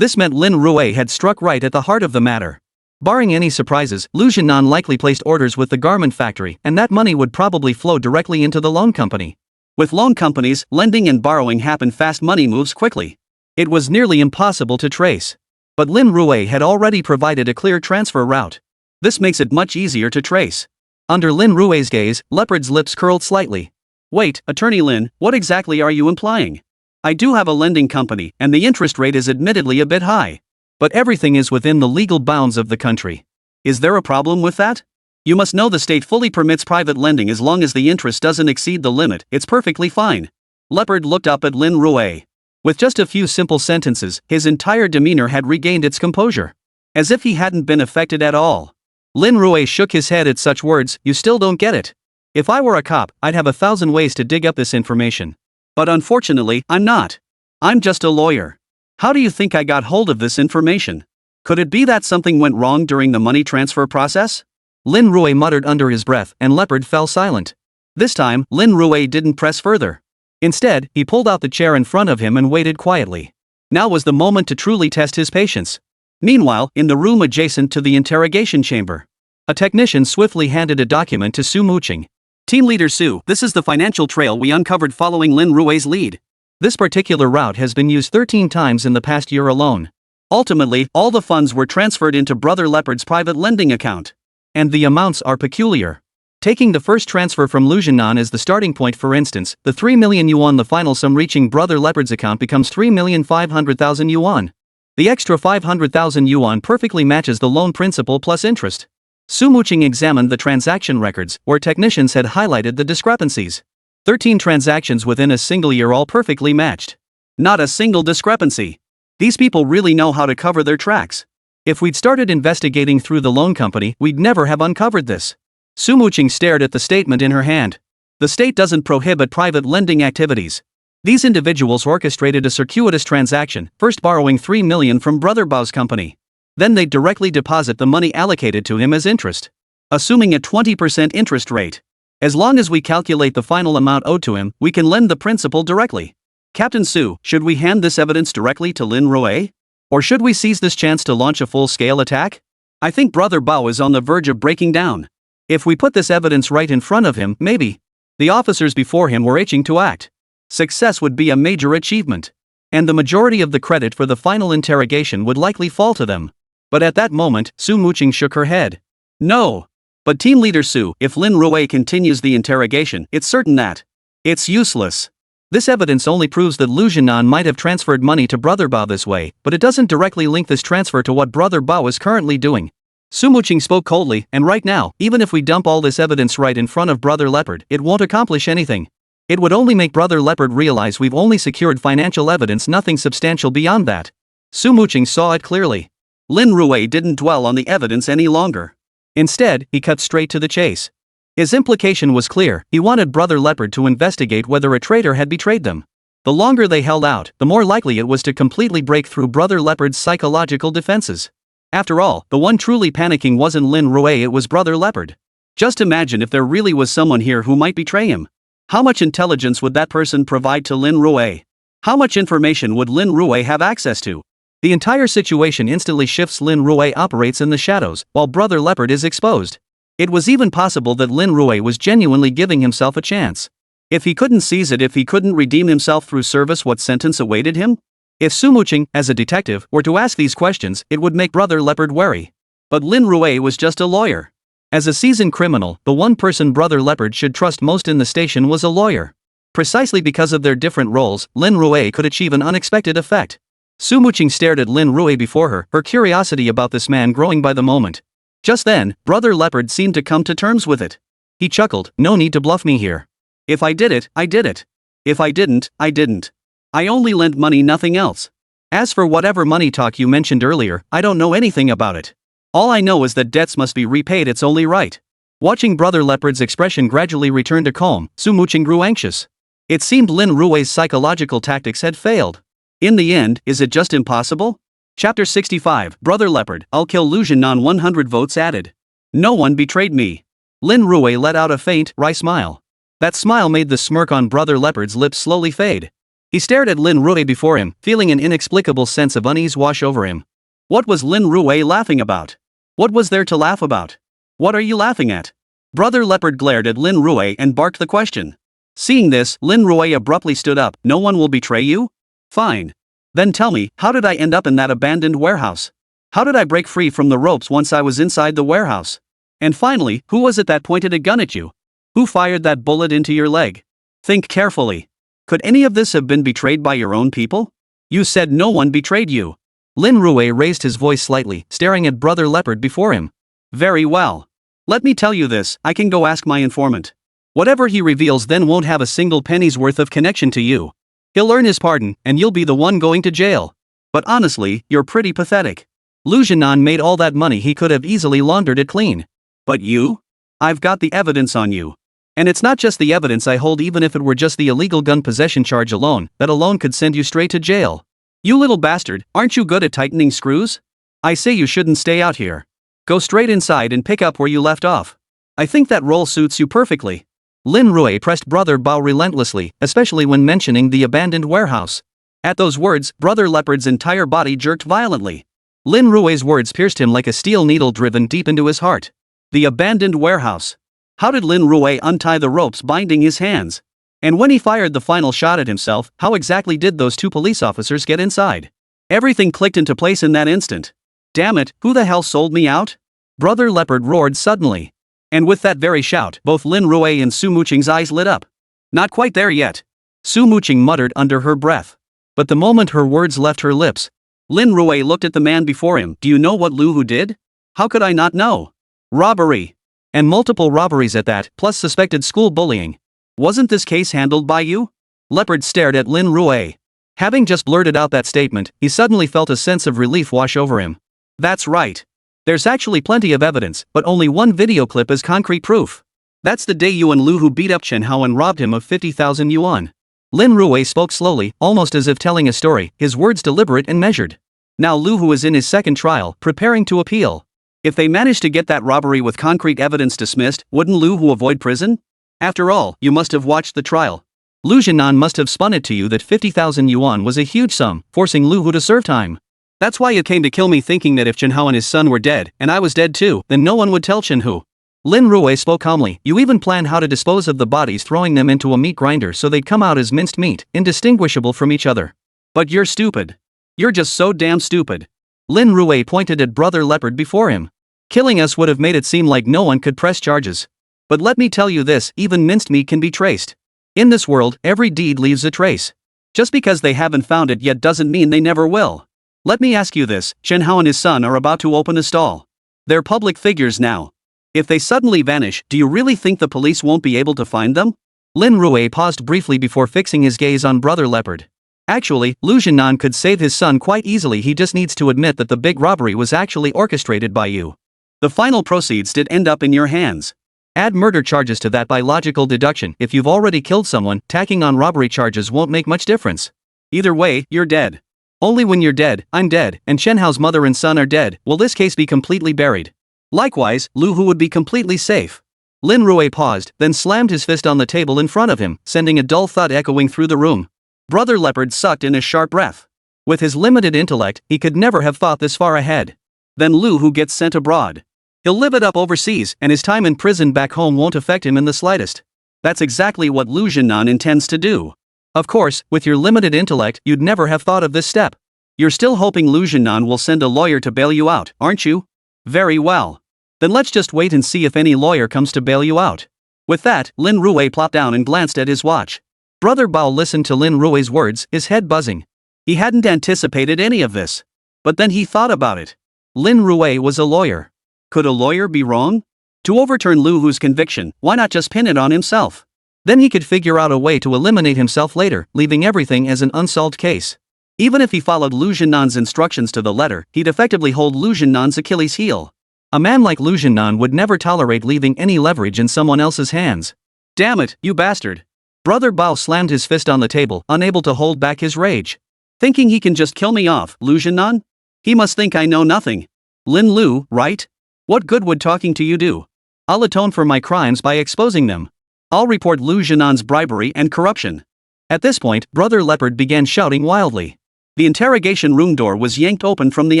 This meant Lin Rui had struck right at the heart of the matter. Barring any surprises, Lu Jinan likely placed orders with the garment factory, and that money would probably flow directly into the loan company. With loan companies, lending and borrowing happen fast, money moves quickly. It was nearly impossible to trace. But Lin Rui had already provided a clear transfer route. This makes it much easier to trace. Under Lin Rui's gaze, Leopard's lips curled slightly. Wait, Attorney Lin, what exactly are you implying? I do have a lending company, and the interest rate is admittedly a bit high. But everything is within the legal bounds of the country. Is there a problem with that? You must know the state fully permits private lending as long as the interest doesn't exceed the limit, it's perfectly fine. Leopard looked up at Lin Rui. With just a few simple sentences, his entire demeanor had regained its composure. As if he hadn't been affected at all. Lin Rui shook his head at such words. You still don't get it. If I were a cop, I'd have 1,000 ways to dig up this information. But unfortunately, I'm not. I'm just a lawyer. How do you think I got hold of this information? Could it be that something went wrong during the money transfer process? Lin Rui muttered under his breath, and Leopard fell silent. This time, Lin Rui didn't press further. Instead, he pulled out the chair in front of him and waited quietly. Now was the moment to truly test his patience. Meanwhile, in the room adjacent to the interrogation chamber, a technician swiftly handed a document to Su Muqing. Team Leader Su, this is the financial trail we uncovered following Lin Rui's lead. This particular route has been used 13 times in the past year alone. Ultimately, all the funds were transferred into Brother Leopard's private lending account. And the amounts are peculiar. Taking the first transfer from Lu Jinan as the starting point, for instance, the 3 million yuan, the final sum reaching Brother Leopard's account becomes 3,500,000 yuan. The extra 500,000 yuan perfectly matches the loan principal plus interest. Su Muqing examined the transaction records, where technicians had highlighted the discrepancies. 13 transactions within a single year, all perfectly matched. Not a single discrepancy. These people really know how to cover their tracks. If we'd started investigating through the loan company, we'd never have uncovered this. Su Muqing stared at the statement in her hand. The state doesn't prohibit private lending activities. These individuals orchestrated a circuitous transaction, first borrowing 3 million from Brother Bao's company. Then they'd directly deposit the money allocated to him as interest. Assuming a 20% interest rate. As long as we calculate the final amount owed to him, we can lend the principal directly. Captain Su, should we hand this evidence directly to Lin Rui? Or should we seize this chance to launch a full-scale attack? I think Brother Bao is on the verge of breaking down. If we put this evidence right in front of him, maybe. The officers before him were itching to act. Success would be a major achievement. And the majority of the credit for the final interrogation would likely fall to them. But at that moment, Su Muqing shook her head. No. But Team Leader Su, if Lin Rui continues the interrogation, it's certain that it's useless. This evidence only proves that Lu Jinan might have transferred money to Brother Bao this way, but it doesn't directly link this transfer to what Brother Bao is currently doing. Su Muqing spoke coldly, and right now, even if we dump all this evidence right in front of Brother Leopard, it won't accomplish anything. It would only make Brother Leopard realize we've only secured financial evidence, nothing substantial beyond that. Su Muqing saw it clearly. Lin Rui didn't dwell on the evidence any longer. Instead, he cut straight to the chase. His implication was clear: he wanted Brother Leopard to investigate whether a traitor had betrayed them. The longer they held out, the more likely it was to completely break through Brother Leopard's psychological defenses. After all, the one truly panicking wasn't Lin Rui, it was Brother Leopard. Just imagine if there really was someone here who might betray him. How much intelligence would that person provide to Lin Rui? How much information would Lin Rui have access to? The entire situation instantly shifts. Lin Rui operates in the shadows, while Brother Leopard is exposed. It was even possible that Lin Rui was genuinely giving himself a chance. If he couldn't seize it, if he couldn't redeem himself through service, what sentence awaited him? If Su Muqing, as a detective, were to ask these questions, it would make Brother Leopard wary. But Lin Rui was just a lawyer. As a seasoned criminal, the one person Brother Leopard should trust most in the station was a lawyer. Precisely because of their different roles, Lin Rui could achieve an unexpected effect. Su Muqing stared at Lin Rui before her curiosity about this man growing by the moment. Just then, Brother Leopard seemed to come to terms with it. He chuckled, "No need to bluff me here. If I did it, I did it. If I didn't, I didn't. I only lent money, nothing else. As for whatever money talk you mentioned earlier, I don't know anything about it. All I know is that debts must be repaid, it's only right." Watching Brother Leopard's expression gradually return to calm, Su Muqing grew anxious. It seemed Lin Rui's psychological tactics had failed. In the end, is it just impossible? Chapter 65, Brother Leopard, I'll kill Lu Jinan. 100 votes added. No one betrayed me. Lin Rui let out a faint, wry smile. That smile made the smirk on Brother Leopard's lips slowly fade. He stared at Lin Rui before him, feeling an inexplicable sense of unease wash over him. What was Lin Rui laughing about? What was there to laugh about? What are you laughing at? Brother Leopard glared at Lin Rui and barked the question. Seeing this, Lin Rui abruptly stood up. No one will betray you? Fine. Then tell me, how did I end up in that abandoned warehouse? How did I break free from the ropes once I was inside the warehouse? And finally, who was it that pointed a gun at you? Who fired that bullet into your leg? Think carefully. Could any of this have been betrayed by your own people? You said no one betrayed you. Lin Rui raised his voice slightly, staring at Brother Leopard before him. Very well. Let me tell you this, I can go ask my informant. Whatever he reveals then won't have a single penny's worth of connection to you. He'll earn his pardon, and you'll be the one going to jail. But honestly, you're pretty pathetic. Lu Jinan made all that money, he could have easily laundered it clean. But you? I've got the evidence on you. And it's not just the evidence I hold, even if it were just the illegal gun possession charge alone, that alone could send you straight to jail. You little bastard, aren't you good at tightening screws? I say you shouldn't stay out here. Go straight inside and pick up where you left off. I think that role suits you perfectly. Lin Rui pressed Brother Bao relentlessly, especially when mentioning the abandoned warehouse. At those words, Brother Leopard's entire body jerked violently. Lin Rui's words pierced him like a steel needle driven deep into his heart. The abandoned warehouse. How did Lin Rui untie the ropes binding his hands? And when he fired the final shot at himself, how exactly did those two police officers get inside? Everything clicked into place in that instant. Damn it, who the hell sold me out? Brother Leopard roared suddenly. And with that very shout, both Lin Rui and Su Muqing's eyes lit up. Not quite there yet. Su Muqing muttered under her breath. But the moment her words left her lips, Lin Rui looked at the man before him. Do you know what Lu Hu did? How could I not know? Robbery. And multiple robberies at that, plus suspected school bullying. Wasn't this case handled by you? Leopard stared at Lin Rui. Having just blurted out that statement, he suddenly felt a sense of relief wash over him. That's right. There's actually plenty of evidence, but only one video clip is concrete proof. That's the day you and Lu Hu beat up Chen Hao and robbed him of 50,000 yuan. Lin Rui spoke slowly, almost as if telling a story, his words deliberate and measured. Now Lu Hu is in his second trial, preparing to appeal. If they manage to get that robbery with concrete evidence dismissed, wouldn't Lu Hu avoid prison? After all, you must have watched the trial. Lu Jinan must have spun it to you that 50,000 yuan was a huge sum, forcing Lu Hu to serve time. That's why you came to kill me, thinking that if Chen Hao and his son were dead, and I was dead too, then no one would tell Chen Hu. Lin Rui spoke calmly. You even planned how to dispose of the bodies, throwing them into a meat grinder so they'd come out as minced meat, indistinguishable from each other. But you're stupid. You're just so damn stupid. Lin Rui pointed at Brother Leopard before him. Killing us would have made it seem like no one could press charges. But let me tell you this, even minced meat can be traced. In this world, every deed leaves a trace. Just because they haven't found it yet doesn't mean they never will. Let me ask you this, Chen Hao and his son are about to open a stall. They're public figures now. If they suddenly vanish, do you really think the police won't be able to find them? Lin Rui paused briefly before fixing his gaze on Brother Leopard. Actually, Lu Jinan could save his son quite easily, he just needs to admit that the big robbery was actually orchestrated by you. The final proceeds did end up in your hands. Add murder charges to that by logical deduction. If you've already killed someone, tacking on robbery charges won't make much difference. Either way, you're dead. Only when you're dead, I'm dead, and Chen Hao's mother and son are dead, will this case be completely buried. Likewise, Lu Hu would be completely safe. Lin Rui paused, then slammed his fist on the table in front of him, sending a dull thud echoing through the room. Brother Leopard sucked in a sharp breath. With his limited intellect, he could never have thought this far ahead. Then Lu Hu gets sent abroad. He'll live it up overseas, and his time in prison back home won't affect him in the slightest. That's exactly what Lu Jinan intends to do. Of course, with your limited intellect, you'd never have thought of this step. You're still hoping Lu Jinan will send a lawyer to bail you out, aren't you? Very well. Then let's just wait and see if any lawyer comes to bail you out. With that, Lin Rui plopped down and glanced at his watch. Brother Bao listened to Lin Rui's words, his head buzzing. He hadn't anticipated any of this. But then he thought about it. Lin Rui was a lawyer. Could a lawyer be wrong? To overturn Lu Hu's conviction, why not just pin it on himself? Then he could figure out a way to eliminate himself later, leaving everything as an unsolved case. Even if he followed Lu Jinan's instructions to the letter, he'd effectively hold Lu Jinan's Achilles heel. A man like Lu Jinan would never tolerate leaving any leverage in someone else's hands. Damn it, you bastard. Brother Bao slammed his fist on the table, unable to hold back his rage. Thinking he can just kill me off, Lu Jinan? He must think I know nothing. Lin Lu, right? What good would talking to you do? I'll atone for my crimes by exposing them. I'll report Lu Jinan's bribery and corruption. At this point, Brother Leopard began shouting wildly. The interrogation room door was yanked open from the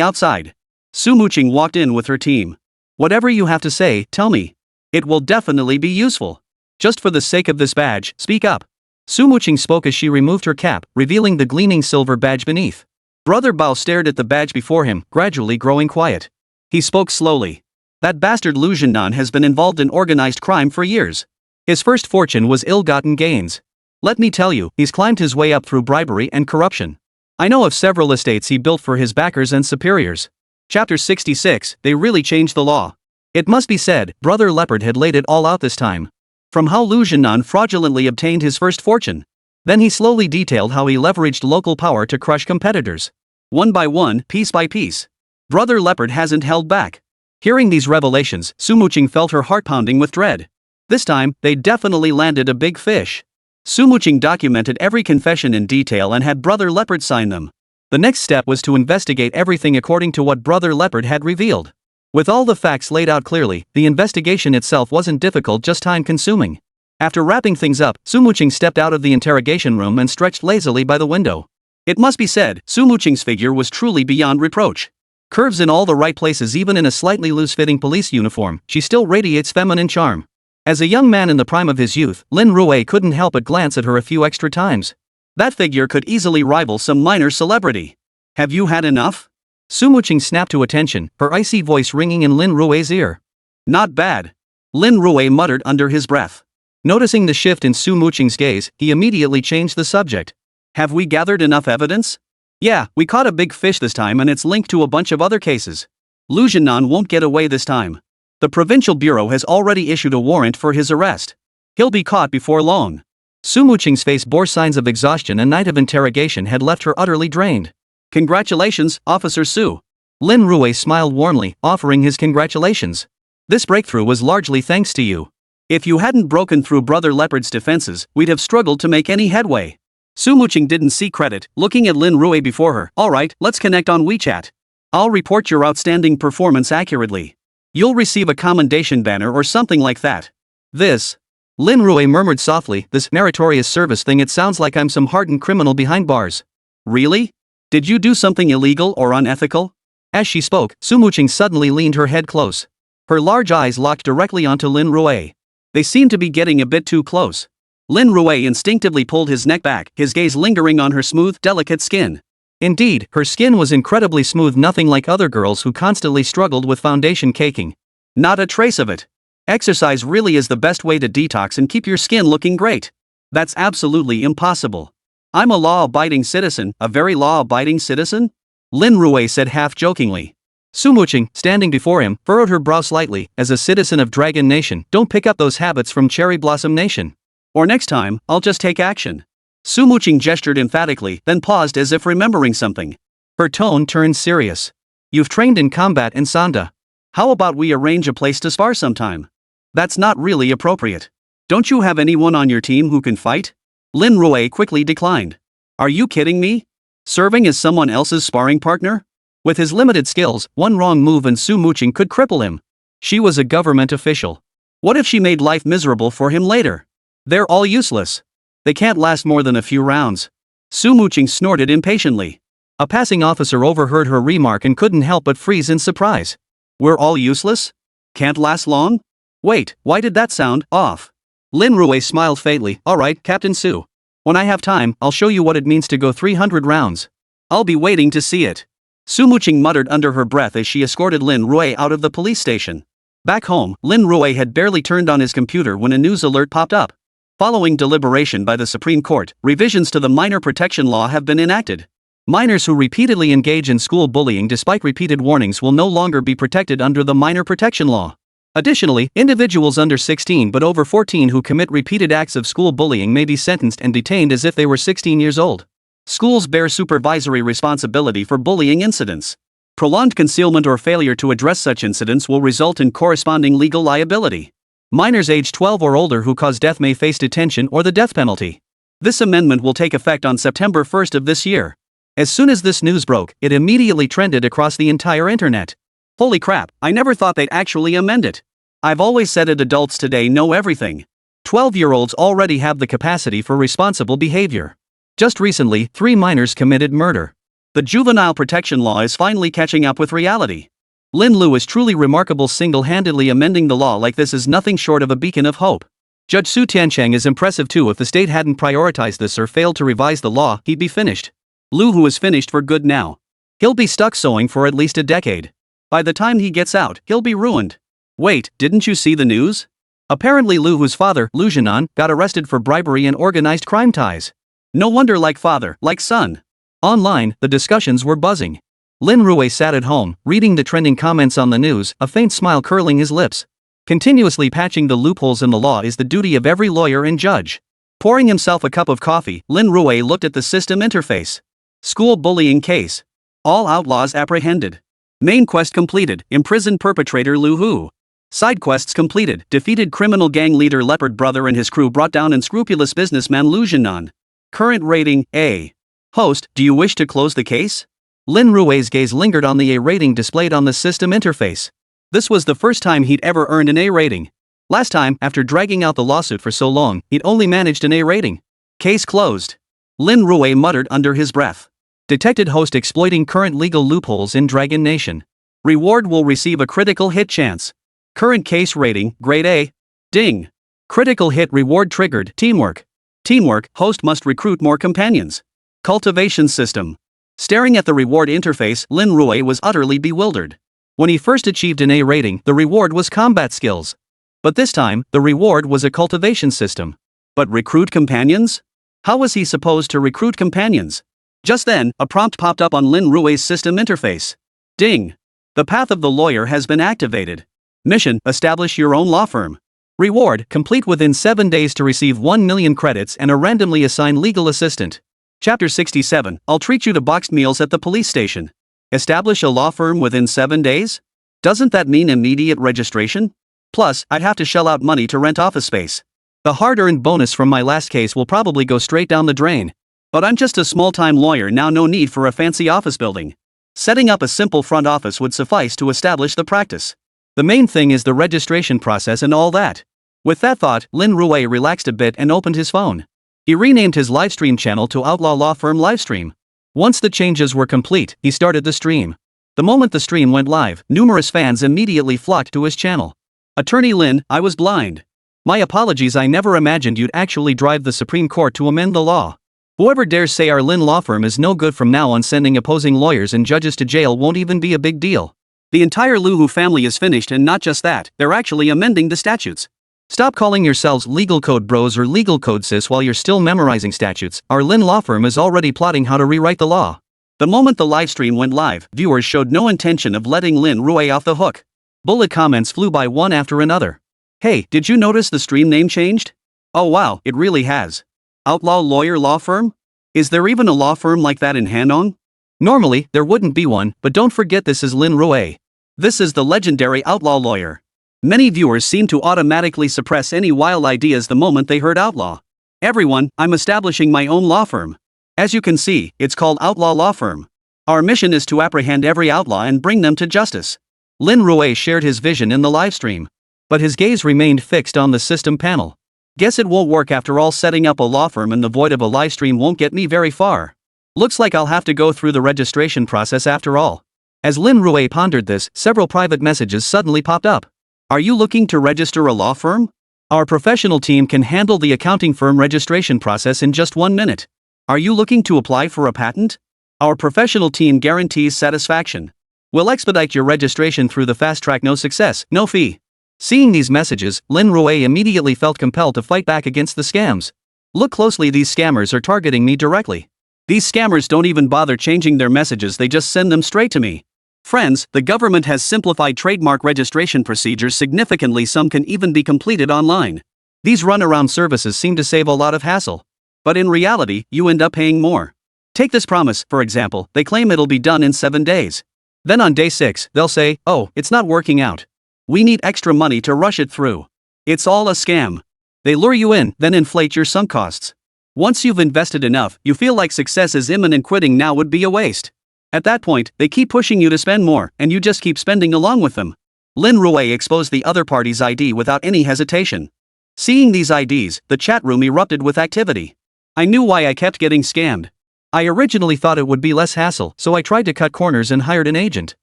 outside. Su Muqing walked in with her team. Whatever you have to say, tell me. It will definitely be useful. Just for the sake of this badge, speak up. Su Muqing spoke as she removed her cap, revealing the gleaming silver badge beneath. Brother Bao stared at the badge before him, gradually growing quiet. He spoke slowly. That bastard Lu Jinan has been involved in organized crime for years. His first fortune was ill-gotten gains. Let me tell you, he's climbed his way up through bribery and corruption. I know of several estates he built for his backers and superiors. Chapter 66, they really changed the law. It must be said, Brother Leopard had laid it all out this time. From how Lu Jinan fraudulently obtained his first fortune. Then he slowly detailed how he leveraged local power to crush competitors. One by one, piece by piece. Brother Leopard hasn't held back. Hearing these revelations, Su Muqing felt her heart pounding with dread. This time, they definitely landed a big fish. Su Muqing documented every confession in detail and had Brother Leopard sign them. The next step was to investigate everything according to what Brother Leopard had revealed. With all the facts laid out clearly, the investigation itself wasn't difficult, just time-consuming. After wrapping things up, Su Muqing stepped out of the interrogation room and stretched lazily by the window. It must be said, Su Muqing's figure was truly beyond reproach. Curves in all the right places, even in a slightly loose-fitting police uniform, she still radiates feminine charm. As a young man in the prime of his youth, Lin Rui couldn't help but glance at her a few extra times. That figure could easily rival some minor celebrity. Have you had enough? Su Muqing snapped to attention, her icy voice ringing in Lin Rui's ear. Not bad. Lin Rui muttered under his breath. Noticing the shift in Su Muqing's gaze, he immediately changed the subject. Have we gathered enough evidence? Yeah, we caught a big fish this time and it's linked to a bunch of other cases. Lu Jinan won't get away this time. The provincial bureau has already issued a warrant for his arrest. He'll be caught before long. Su Muqing's face bore signs of exhaustion. A night of interrogation had left her utterly drained. Congratulations, Officer Su. Lin Rui smiled warmly, offering his congratulations. This breakthrough was largely thanks to you. If you hadn't broken through Brother Leopard's defenses, we'd have struggled to make any headway. Su Muqing didn't see credit, looking at Lin Rui before her. Alright, let's connect on WeChat. I'll report your outstanding performance accurately. You'll receive a commendation banner or something like that. This. Lin Rui murmured softly, this meritorious service thing, it sounds like I'm some hardened criminal behind bars. Really? Did you do something illegal or unethical? As she spoke, Su Muqing suddenly leaned her head close. Her large eyes locked directly onto Lin Rui. They seemed to be getting a bit too close. Lin Rui instinctively pulled his neck back, his gaze lingering on her smooth, delicate skin. Indeed, her skin was incredibly smooth, nothing like other girls who constantly struggled with foundation caking. Not a trace of it. Exercise really is the best way to detox and keep your skin looking great. That's absolutely impossible. I'm a law-abiding citizen, a very law-abiding citizen? Lin Rui said half-jokingly. Su Muqing, standing before him, furrowed her brow slightly. As a citizen of Dragon Nation, don't pick up those habits from Cherry Blossom Nation. Or next time, I'll just take action. Su Muqing gestured emphatically, then paused as if remembering something. Her tone turned serious. You've trained in combat in Sanda. How about we arrange a place to spar sometime? That's not really appropriate. Don't you have anyone on your team who can fight? Lin Rui quickly declined. Are you kidding me? Serving as someone else's sparring partner? With his limited skills, one wrong move and Su Muqing could cripple him. She was a government official. What if she made life miserable for him later? They're all useless. They can't last more than a few rounds. Su Muqing snorted impatiently. A passing officer overheard her remark and couldn't help but freeze in surprise. We're all useless? Can't last long? Wait, why did that sound off? Lin Rui smiled faintly. Alright, Captain Su. When I have time, I'll show you what it means to go 300 rounds. I'll be waiting to see it. Su Muqing muttered under her breath as she escorted Lin Rui out of the police station. Back home, Lin Rui had barely turned on his computer when a news alert popped up. Following deliberation by the Supreme Court, revisions to the minor protection law have been enacted. Minors who repeatedly engage in school bullying despite repeated warnings will no longer be protected under the minor protection law. Additionally, individuals under 16 but over 14 who commit repeated acts of school bullying may be sentenced and detained as if they were 16 years old. Schools bear supervisory responsibility for bullying incidents. Prolonged concealment or failure to address such incidents will result in corresponding legal liability. Minors age 12 or older who cause death may face detention or the death penalty. This amendment will take effect on September 1st of this year. As soon as this news broke, it immediately trended across the entire internet. Holy crap, I never thought they'd actually amend it. I've always said that adults today know everything. 12-year-olds already have the capacity for responsible behavior. Just recently, 3 minors committed murder. The juvenile protection law is finally catching up with reality. Lin Lu is truly remarkable. Single-handedly amending the law like this is nothing short of a beacon of hope. Judge Su Tiancheng is impressive too. If the state hadn't prioritized this or failed to revise the law, he'd be finished. Lu Hu is finished for good now. He'll be stuck sewing for at least a decade. By the time he gets out, he'll be ruined. Wait, didn't you see the news? Apparently Lu Hu's father, Lu Jinan, got arrested for bribery and organized crime ties. No wonder, like father, like son. Online, the discussions were buzzing. Lin Rui sat at home, reading the trending comments on the news, a faint smile curling his lips. Continuously patching the loopholes in the law is the duty of every lawyer and judge. Pouring himself a cup of coffee, Lin Rui looked at the system interface. School bullying case. All outlaws apprehended. Main quest completed, imprisoned perpetrator Lu Hu. Side quests completed, defeated criminal gang leader Leopard Brother and his crew, brought down unscrupulous businessman Lu Jinan. Current rating, A. Host, do you wish to close the case? Lin Rui's gaze lingered on the A rating displayed on the system interface. This was the first time he'd ever earned an A rating. Last time, after dragging out the lawsuit for so long, he'd only managed an A rating. Case closed. Lin Rui muttered under his breath. Detected host exploiting current legal loopholes in Dragon Nation. Reward will receive a critical hit chance. Current case rating, grade A. Ding. Critical hit reward triggered, teamwork. Teamwork, host must recruit more companions. Cultivation system. Staring at the reward interface, Lin Rui was utterly bewildered. When he first achieved an A rating, the reward was combat skills. But this time, the reward was a cultivation system. But recruit companions? How was he supposed to recruit companions? Just then, a prompt popped up on Lin Rui's system interface. Ding! The path of the lawyer has been activated. Mission: establish your own law firm. Reward: complete within 7 days to receive 1 million credits and a randomly assigned legal assistant. Chapter 67, I'll treat you to boxed meals at the police station. Establish a law firm within 7 days? Doesn't that mean immediate registration? Plus, I'd have to shell out money to rent office space. The hard-earned bonus from my last case will probably go straight down the drain. But I'm just a small-time lawyer now, no need for a fancy office building. Setting up a simple front office would suffice to establish the practice. The main thing is the registration process and all that. With that thought, Lin Rui relaxed a bit and opened his phone. He renamed his livestream channel to Outlaw Law Firm Livestream. Once the changes were complete, he started the stream. The moment the stream went live, numerous fans immediately flocked to his channel. Attorney Lin, I was blind. My apologies, I never imagined you'd actually drive the Supreme Court to amend the law. Whoever dares say our Lin law firm is no good from now on, sending opposing lawyers and judges to jail won't even be a big deal. The entire Luhu family is finished, and not just that, they're actually amending the statutes. Stop calling yourselves legal code bros or legal code sis while you're still memorizing statutes. Our Lin law firm is already plotting how to rewrite the law. The moment the livestream went live, viewers showed no intention of letting Lin Rui off the hook. Bullet comments flew by one after another. Hey, did you notice the stream name changed? Oh wow, it really has. Outlaw Lawyer Law Firm? Is there even a law firm like that in Hanong? Normally, there wouldn't be one, but don't forget this is Lin Rui. This is the legendary outlaw lawyer. Many viewers seem to automatically suppress any wild ideas the moment they heard outlaw. Everyone, I'm establishing my own law firm. As you can see, it's called Outlaw Law Firm. Our mission is to apprehend every outlaw and bring them to justice. Lin Rui shared his vision in the livestream. But his gaze remained fixed on the system panel. Guess it won't work after all. Setting up a law firm in the void of a livestream won't get me very far. Looks like I'll have to go through the registration process after all. As Lin Rui pondered this, several private messages suddenly popped up. Are you looking to register a law firm? Our professional team can handle the accounting firm registration process in just 1 minute. Are you looking to apply for a patent? Our professional team guarantees satisfaction. We'll expedite your registration through the fast track, no success, no fee. Seeing these messages, Lin Rui immediately felt compelled to fight back against the scams. Look closely, these scammers are targeting me directly. These scammers don't even bother changing their messages, they just send them straight to me. Friends, the government has simplified trademark registration procedures significantly. Some can even be completed online. These runaround services seem to save a lot of hassle. But in reality, you end up paying more. Take this promise, for example, they claim it'll be done in 7 days. Then on day 6, they'll say, oh, it's not working out. We need extra money to rush it through. It's all a scam. They lure you in, then inflate your sunk costs. Once you've invested enough, you feel like success is imminent. Quitting now would be a waste. At that point, they keep pushing you to spend more, and you just keep spending along with them. Lin Rui exposed the other party's ID without any hesitation. Seeing these IDs, the chat room erupted with activity. I knew why I kept getting scammed. I originally thought it would be less hassle, so I tried to cut corners and hired an agent.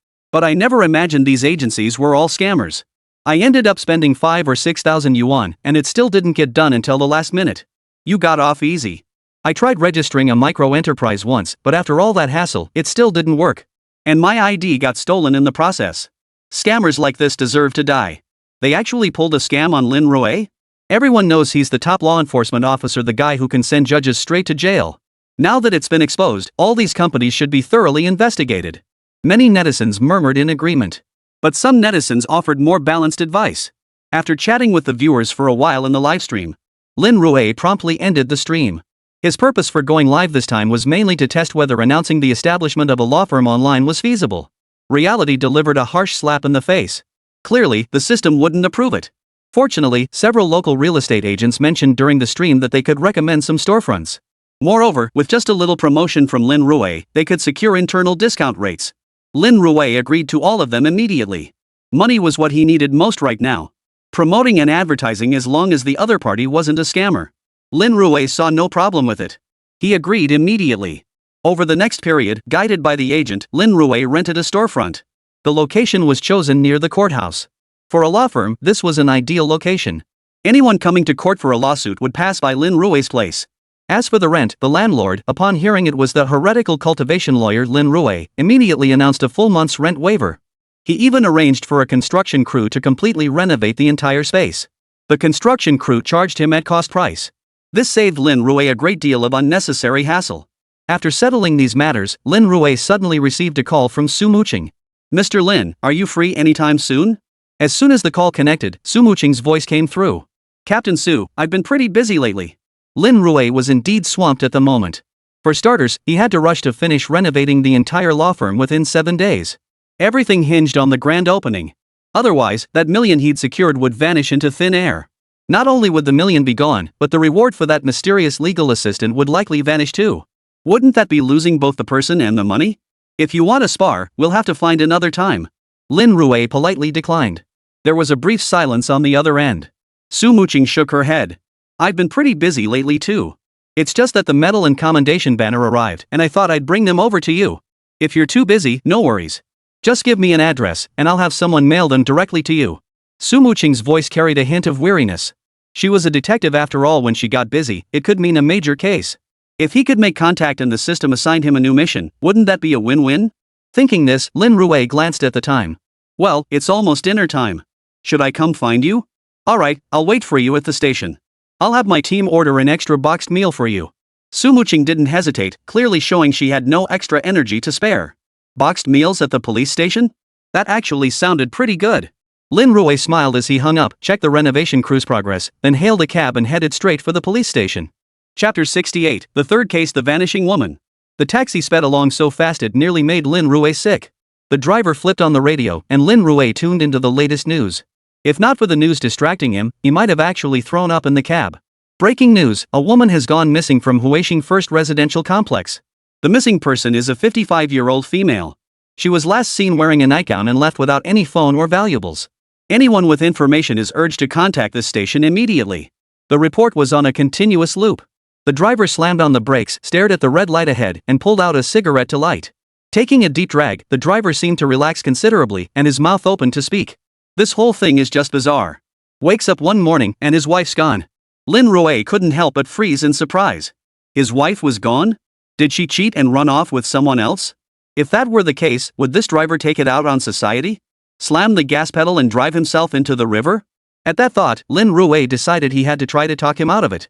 But I never imagined these agencies were all scammers. I ended up spending 5,000 or 6,000 yuan, and it still didn't get done until the last minute. You got off easy. I tried registering a micro-enterprise once, but after all that hassle, it still didn't work. And my ID got stolen in the process. Scammers like this deserve to die. They actually pulled a scam on Lin Rui? Everyone knows he's the top law enforcement officer, the guy who can send judges straight to jail. Now that it's been exposed, all these companies should be thoroughly investigated. Many netizens murmured in agreement. But some netizens offered more balanced advice. After chatting with the viewers for a while in the livestream, Lin Rui promptly ended the stream. His purpose for going live this time was mainly to test whether announcing the establishment of a law firm online was feasible. Reality delivered a harsh slap in the face. Clearly, the system wouldn't approve it. Fortunately, several local real estate agents mentioned during the stream that they could recommend some storefronts. Moreover, with just a little promotion from Lin Rui, they could secure internal discount rates. Lin Rui agreed to all of them immediately. Money was what he needed most right now. Promoting and advertising, as long as the other party wasn't a scammer. Lin Rui saw no problem with it. He agreed immediately. Over the next period, guided by the agent, Lin Rui rented a storefront. The location was chosen near the courthouse. For a law firm, this was an ideal location. Anyone coming to court for a lawsuit would pass by Lin Rui's place. As for the rent, the landlord, upon hearing it was the heretical cultivation lawyer Lin Rui, immediately announced a full month's rent waiver. He even arranged for a construction crew to completely renovate the entire space. The construction crew charged him at cost price. This saved Lin Rui a great deal of unnecessary hassle. After settling these matters, Lin Rui suddenly received a call from Su Muqing. "Mr. Lin, are you free anytime soon?" As soon as the call connected, Su Muqing's voice came through. "Captain Su, I've been pretty busy lately." Lin Rui was indeed swamped at the moment. For starters, he had to rush to finish renovating the entire law firm within 7 days. Everything hinged on the grand opening. Otherwise, that million he'd secured would vanish into thin air. Not only would the million be gone, but the reward for that mysterious legal assistant would likely vanish too. Wouldn't that be losing both the person and the money? "If you want to spar, we'll have to find another time." Lin Rui politely declined. There was a brief silence on the other end. Su Muqing shook her head. "I've been pretty busy lately too. It's just that the medal and commendation banner arrived and I thought I'd bring them over to you. If you're too busy, no worries. Just give me an address and I'll have someone mail them directly to you." Su Muqing's voice carried a hint of weariness. She was a detective after all. When she got busy, it could mean a major case. If he could make contact and the system assigned him a new mission, wouldn't that be a win-win? Thinking this, Lin Rui glanced at the time. "Well, it's almost dinner time. Should I come find you?" "Alright, I'll wait for you at the station. I'll have my team order an extra boxed meal for you." Su Muqing didn't hesitate, clearly showing she had no extra energy to spare. Boxed meals at the police station? That actually sounded pretty good. Lin Rui smiled as he hung up, checked the renovation crew's progress, then hailed a cab and headed straight for the police station. Chapter 68, The Third Case, The Vanishing Woman. The taxi sped along so fast it nearly made Lin Rui sick. The driver flipped on the radio and Lin Rui tuned into the latest news. If not for the news distracting him, he might have actually thrown up in the cab. Breaking news, a woman has gone missing from Huixing First Residential Complex. The missing person is a 55-year-old female. She was last seen wearing a nightgown and left without any phone or valuables. Anyone with information is urged to contact this station immediately. The report was on a continuous loop. The driver slammed on the brakes, stared at the red light ahead, and pulled out a cigarette to light. Taking a deep drag, the driver seemed to relax considerably and his mouth opened to speak. This whole thing is just bizarre. Wakes up one morning and his wife's gone. Lin Rui couldn't help but freeze in surprise. His wife was gone? Did she cheat and run off with someone else? If that were the case, would this driver take it out on society? Slam the gas pedal and drive himself into the river? At that thought, Lin Rui decided he had to try to talk him out of it.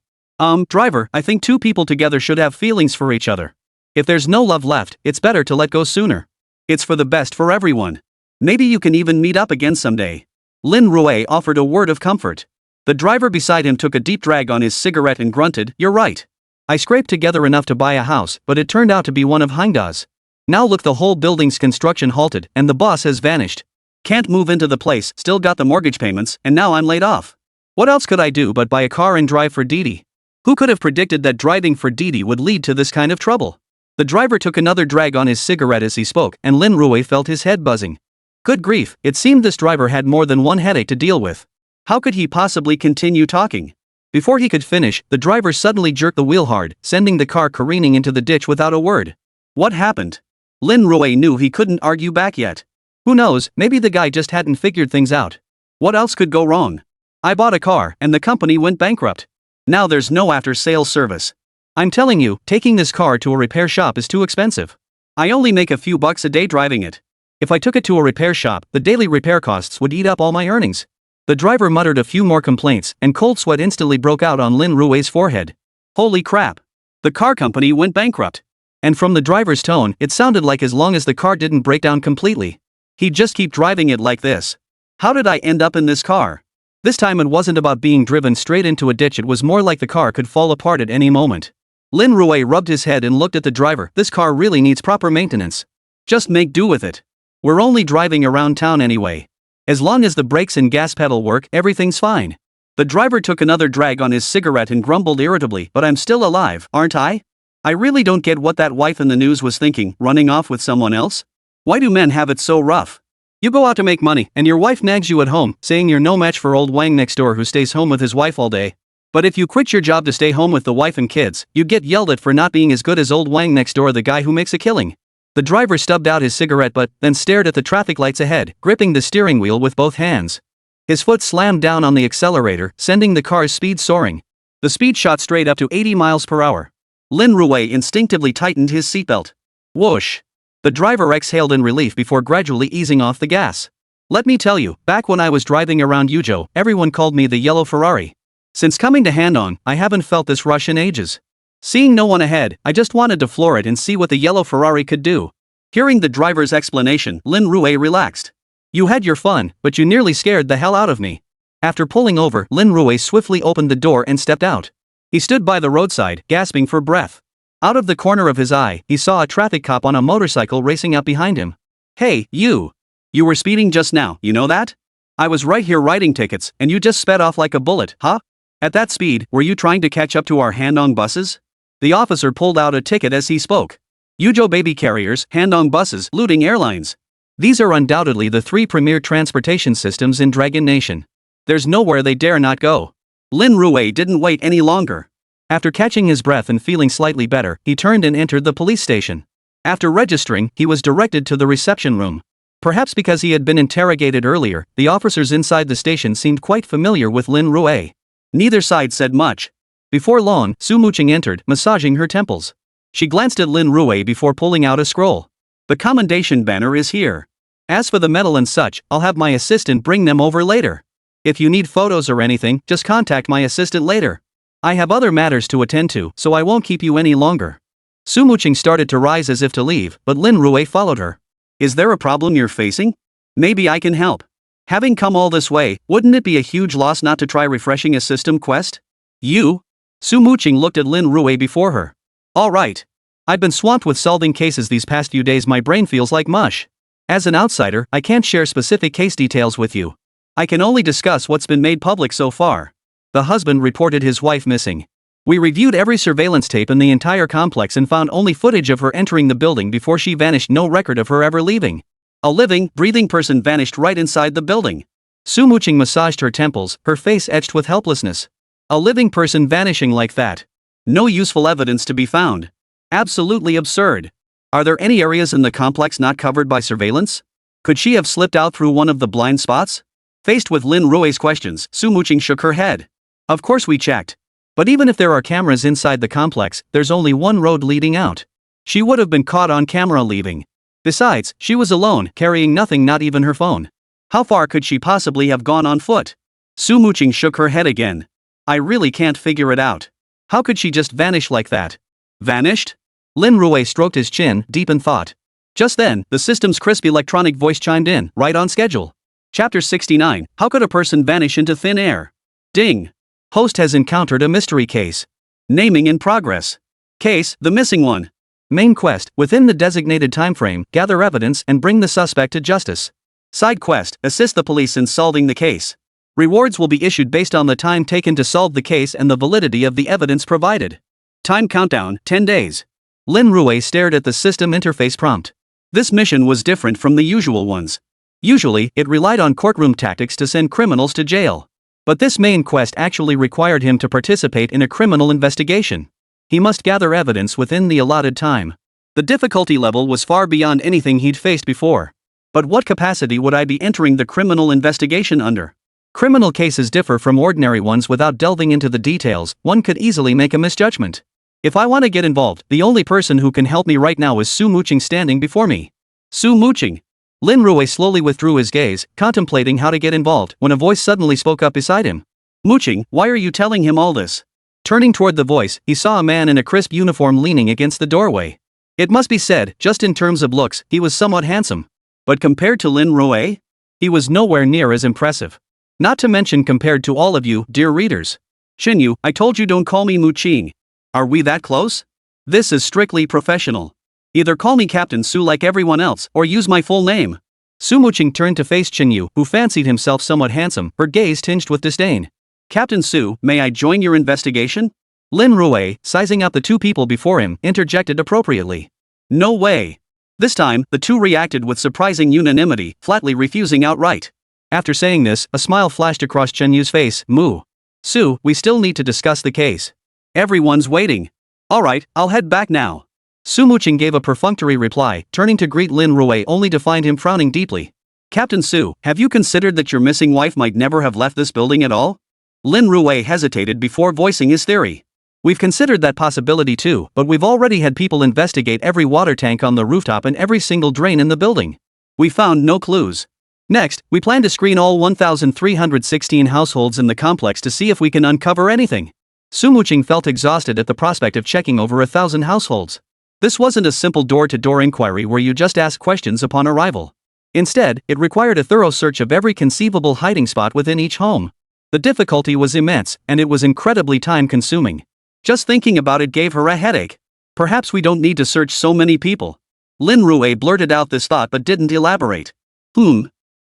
Driver, I think two people together should have feelings for each other. If there's no love left, it's better to let go sooner. It's for the best for everyone. Maybe you can even meet up again someday." Lin Rui offered a word of comfort. The driver beside him took a deep drag on his cigarette and grunted, "You're right. I scraped together enough to buy a house, but it turned out to be one of Hangda's. Now look, the whole building's construction halted and the boss has vanished. Can't move into the place, still got the mortgage payments, and now I'm laid off. What else could I do but buy a car and drive for Didi? Who could have predicted that driving for Didi would lead to this kind of trouble?" The driver took another drag on his cigarette as he spoke, and Lin Rui felt his head buzzing. Good grief, it seemed this driver had more than one headache to deal with. How could he possibly continue talking? Before he could finish, the driver suddenly jerked the wheel hard, sending the car careening into the ditch without a word. What happened? Lin Rui knew he couldn't argue back yet. Who knows, maybe the guy just hadn't figured things out. What else could go wrong? I bought a car, and the company went bankrupt. Now there's no after-sales service. I'm telling you, taking this car to a repair shop is too expensive. I only make a few bucks a day driving it. If I took it to a repair shop, the daily repair costs would eat up all my earnings. The driver muttered a few more complaints, and cold sweat instantly broke out on Lin Rui's forehead. Holy crap! The car company went bankrupt. And from the driver's tone, it sounded like as long as the car didn't break down completely, he'd just keep driving it like this. How did I end up in this car? This time it wasn't about being driven straight into a ditch, it was more like the car could fall apart at any moment. Lin Rui rubbed his head and looked at the driver. This car really needs proper maintenance. Just make do with it. We're only driving around town anyway. As long as the brakes and gas pedal work, everything's fine. The driver took another drag on his cigarette and grumbled irritably, but I'm still alive, aren't I? I really don't get what that wife in the news was thinking, running off with someone else? Why do men have it so rough? You go out to make money, and your wife nags you at home, saying you're no match for old Wang next door who stays home with his wife all day. But if you quit your job to stay home with the wife and kids, you get yelled at for not being as good as old Wang next door, the guy who makes a killing. The driver stubbed out his cigarette butt, then stared at the traffic lights ahead, gripping the steering wheel with both hands. His foot slammed down on the accelerator, sending the car's speed soaring. The speed shot straight up to 80 miles per hour. Lin Rui instinctively tightened his seatbelt. Whoosh! The driver exhaled in relief before gradually easing off the gas. Let me tell you, back when I was driving around Yujo, everyone called me the yellow Ferrari. Since coming to Handong, I haven't felt this rush in ages. Seeing no one ahead, I just wanted to floor it and see what the yellow Ferrari could do. Hearing the driver's explanation, Lin Rui relaxed. You had your fun, but you nearly scared the hell out of me. After pulling over, Lin Rui swiftly opened the door and stepped out. He stood by the roadside, gasping for breath. Out of the corner of his eye, he saw a traffic cop on a motorcycle racing up behind him. Hey, you! You were speeding just now, you know that? I was right here writing tickets, and you just sped off like a bullet, huh? At that speed, were you trying to catch up to our Handong buses? The officer pulled out a ticket as he spoke. Yujo baby carriers, Handong buses, looting airlines. These are undoubtedly the 3 premier transportation systems in Dragon Nation. There's nowhere they dare not go. Lin Rui didn't wait any longer. After catching his breath and feeling slightly better, he turned and entered the police station. After registering, he was directed to the reception room. Perhaps because he had been interrogated earlier, the officers inside the station seemed quite familiar with Lin Rui. Neither side said much. Before long, Su Muqing entered, massaging her temples. She glanced at Lin Rui before pulling out a scroll. The commendation banner is here. As for the medal and such, I'll have my assistant bring them over later. If you need photos or anything, just contact my assistant later. I have other matters to attend to, so I won't keep you any longer. Su Muqing started to rise as if to leave, but Lin Rui followed her. Is there a problem you're facing? Maybe I can help. Having come all this way, wouldn't it be a huge loss not to try refreshing a system quest? You? Su Muqing looked at Lin Rui before her. All right. I've been swamped with solving cases these past few days, my brain feels like mush. As an outsider, I can't share specific case details with you. I can only discuss what's been made public so far. The husband reported his wife missing. We reviewed every surveillance tape in the entire complex and found only footage of her entering the building before she vanished, no record of her ever leaving. A living, breathing person vanished right inside the building. Su Muqing massaged her temples, her face etched with helplessness. A living person vanishing like that. No useful evidence to be found. Absolutely absurd. Are there any areas in the complex not covered by surveillance? Could she have slipped out through one of the blind spots? Faced with Lin Rui's questions, Su Muqing shook her head. Of course we checked. But even if there are cameras inside the complex, there's only one road leading out. She would have been caught on camera leaving. Besides, she was alone, carrying nothing, not even her phone. How far could she possibly have gone on foot? Su Muqing shook her head again. I really can't figure it out. How could she just vanish like that? Vanished? Lin Rui stroked his chin, deep in thought. Just then, the system's crisp electronic voice chimed in, right on schedule. Chapter 69, How could a person vanish into thin air? Ding. Host has encountered a mystery case. Naming in progress. Case, the missing one. Main quest, within the designated timeframe, gather evidence and bring the suspect to justice. Side quest, assist the police in solving the case. Rewards will be issued based on the time taken to solve the case and the validity of the evidence provided. Time countdown, 10 days. Lin Rui stared at the system interface prompt. This mission was different from the usual ones. Usually, it relied on courtroom tactics to send criminals to jail. But this main quest actually required him to participate in a criminal investigation. He must gather evidence within the allotted time. The difficulty level was far beyond anything he'd faced before. But what capacity would I be entering the criminal investigation under? Criminal cases differ from ordinary ones. Without delving into the details, one could easily make a misjudgment. If I want to get involved, the only person who can help me right now is Su Muqing standing before me. Su Muqing. Lin Rui slowly withdrew his gaze, contemplating how to get involved, when a voice suddenly spoke up beside him. Muqing, why are you telling him all this? Turning toward the voice, he saw a man in a crisp uniform leaning against the doorway. It must be said, just in terms of looks, he was somewhat handsome. But compared to Lin Rui, he was nowhere near as impressive. Not to mention compared to all of you, dear readers. Xinyu, I told you don't call me Muqing. Are we that close? This is strictly professional. Either call me Captain Su like everyone else, or use my full name. Su Muqing turned to face Xinyu, who fancied himself somewhat handsome, her gaze tinged with disdain. Captain Su, may I join your investigation? Lin Rui, sizing up the two people before him, interjected appropriately. No way. This time, the two reacted with surprising unanimity, flatly refusing outright. After saying this, a smile flashed across Xinyu's face. Mu. Su, we still need to discuss the case. Everyone's waiting. Alright, I'll head back now. Su Muqing gave a perfunctory reply, turning to greet Lin Rui only to find him frowning deeply. Captain Su, have you considered that your missing wife might never have left this building at all? Lin Rui hesitated before voicing his theory. We've considered that possibility too, but we've already had people investigate every water tank on the rooftop and every single drain in the building. We found no clues. Next, we plan to screen all 1,316 households in the complex to see if we can uncover anything. Sumuching felt exhausted at the prospect of checking over 1,000 households. This wasn't a simple door-to-door inquiry where you just ask questions upon arrival. Instead, it required a thorough search of every conceivable hiding spot within each home. The difficulty was immense, and it was incredibly time-consuming. Just thinking about it gave her a headache. Perhaps we don't need to search so many people. Lin Rui blurted out this thought but didn't elaborate.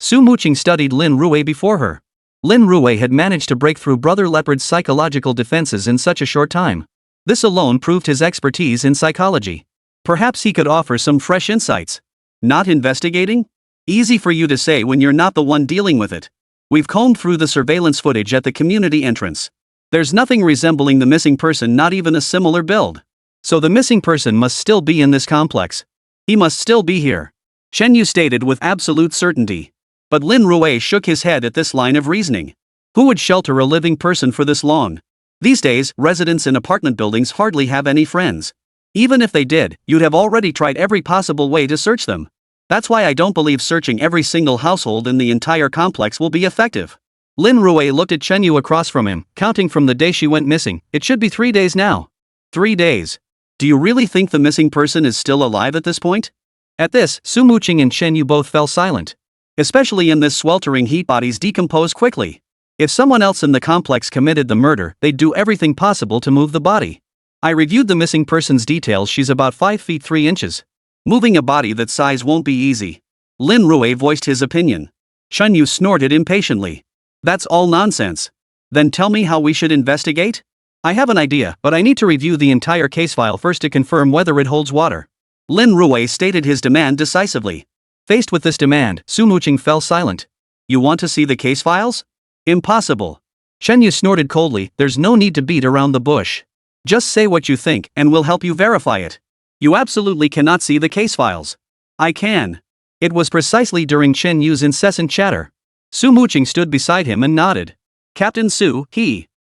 Sumuching studied Lin Rui before her. Lin Rui had managed to break through Brother Leopard's psychological defenses in such a short time. This alone proved his expertise in psychology. Perhaps he could offer some fresh insights. Not investigating? Easy for you to say when you're not the one dealing with it. We've combed through the surveillance footage at the community entrance. There's nothing resembling the missing person, not even a similar build. So the missing person must still be in this complex. He must still be here. Chen Yu stated with absolute certainty. But Lin Rui shook his head at this line of reasoning. Who would shelter a living person for this long? These days, residents in apartment buildings hardly have any friends. Even if they did, you'd have already tried every possible way to search them. That's why I don't believe searching every single household in the entire complex will be effective. Lin Rui looked at Chen Yu across from him, counting from the day she went missing. It should be 3 days now. 3 days. Do you really think the missing person is still alive at this point? At this, Sumuching and Chen Yu both fell silent. Especially in this sweltering heat, bodies decompose quickly. If someone else in the complex committed the murder, they'd do everything possible to move the body. I reviewed the missing person's details. She's about 5 feet 3 inches. Moving a body that size won't be easy. Lin Rui voiced his opinion. Chen Yu snorted impatiently. That's all nonsense. Then tell me how we should investigate? I have an idea, but I need to review the entire case file first to confirm whether it holds water. Lin Rui stated his demand decisively. Faced with this demand, Sumuching fell silent. You want to see the case files? Impossible. Chen Yu snorted coldly. There's no need to beat around the bush. Just say what you think, and we'll help you verify it. You absolutely cannot see the case files. I can. It was precisely during Chen Yu's incessant chatter. Sumuching stood beside him and nodded. Captain Su,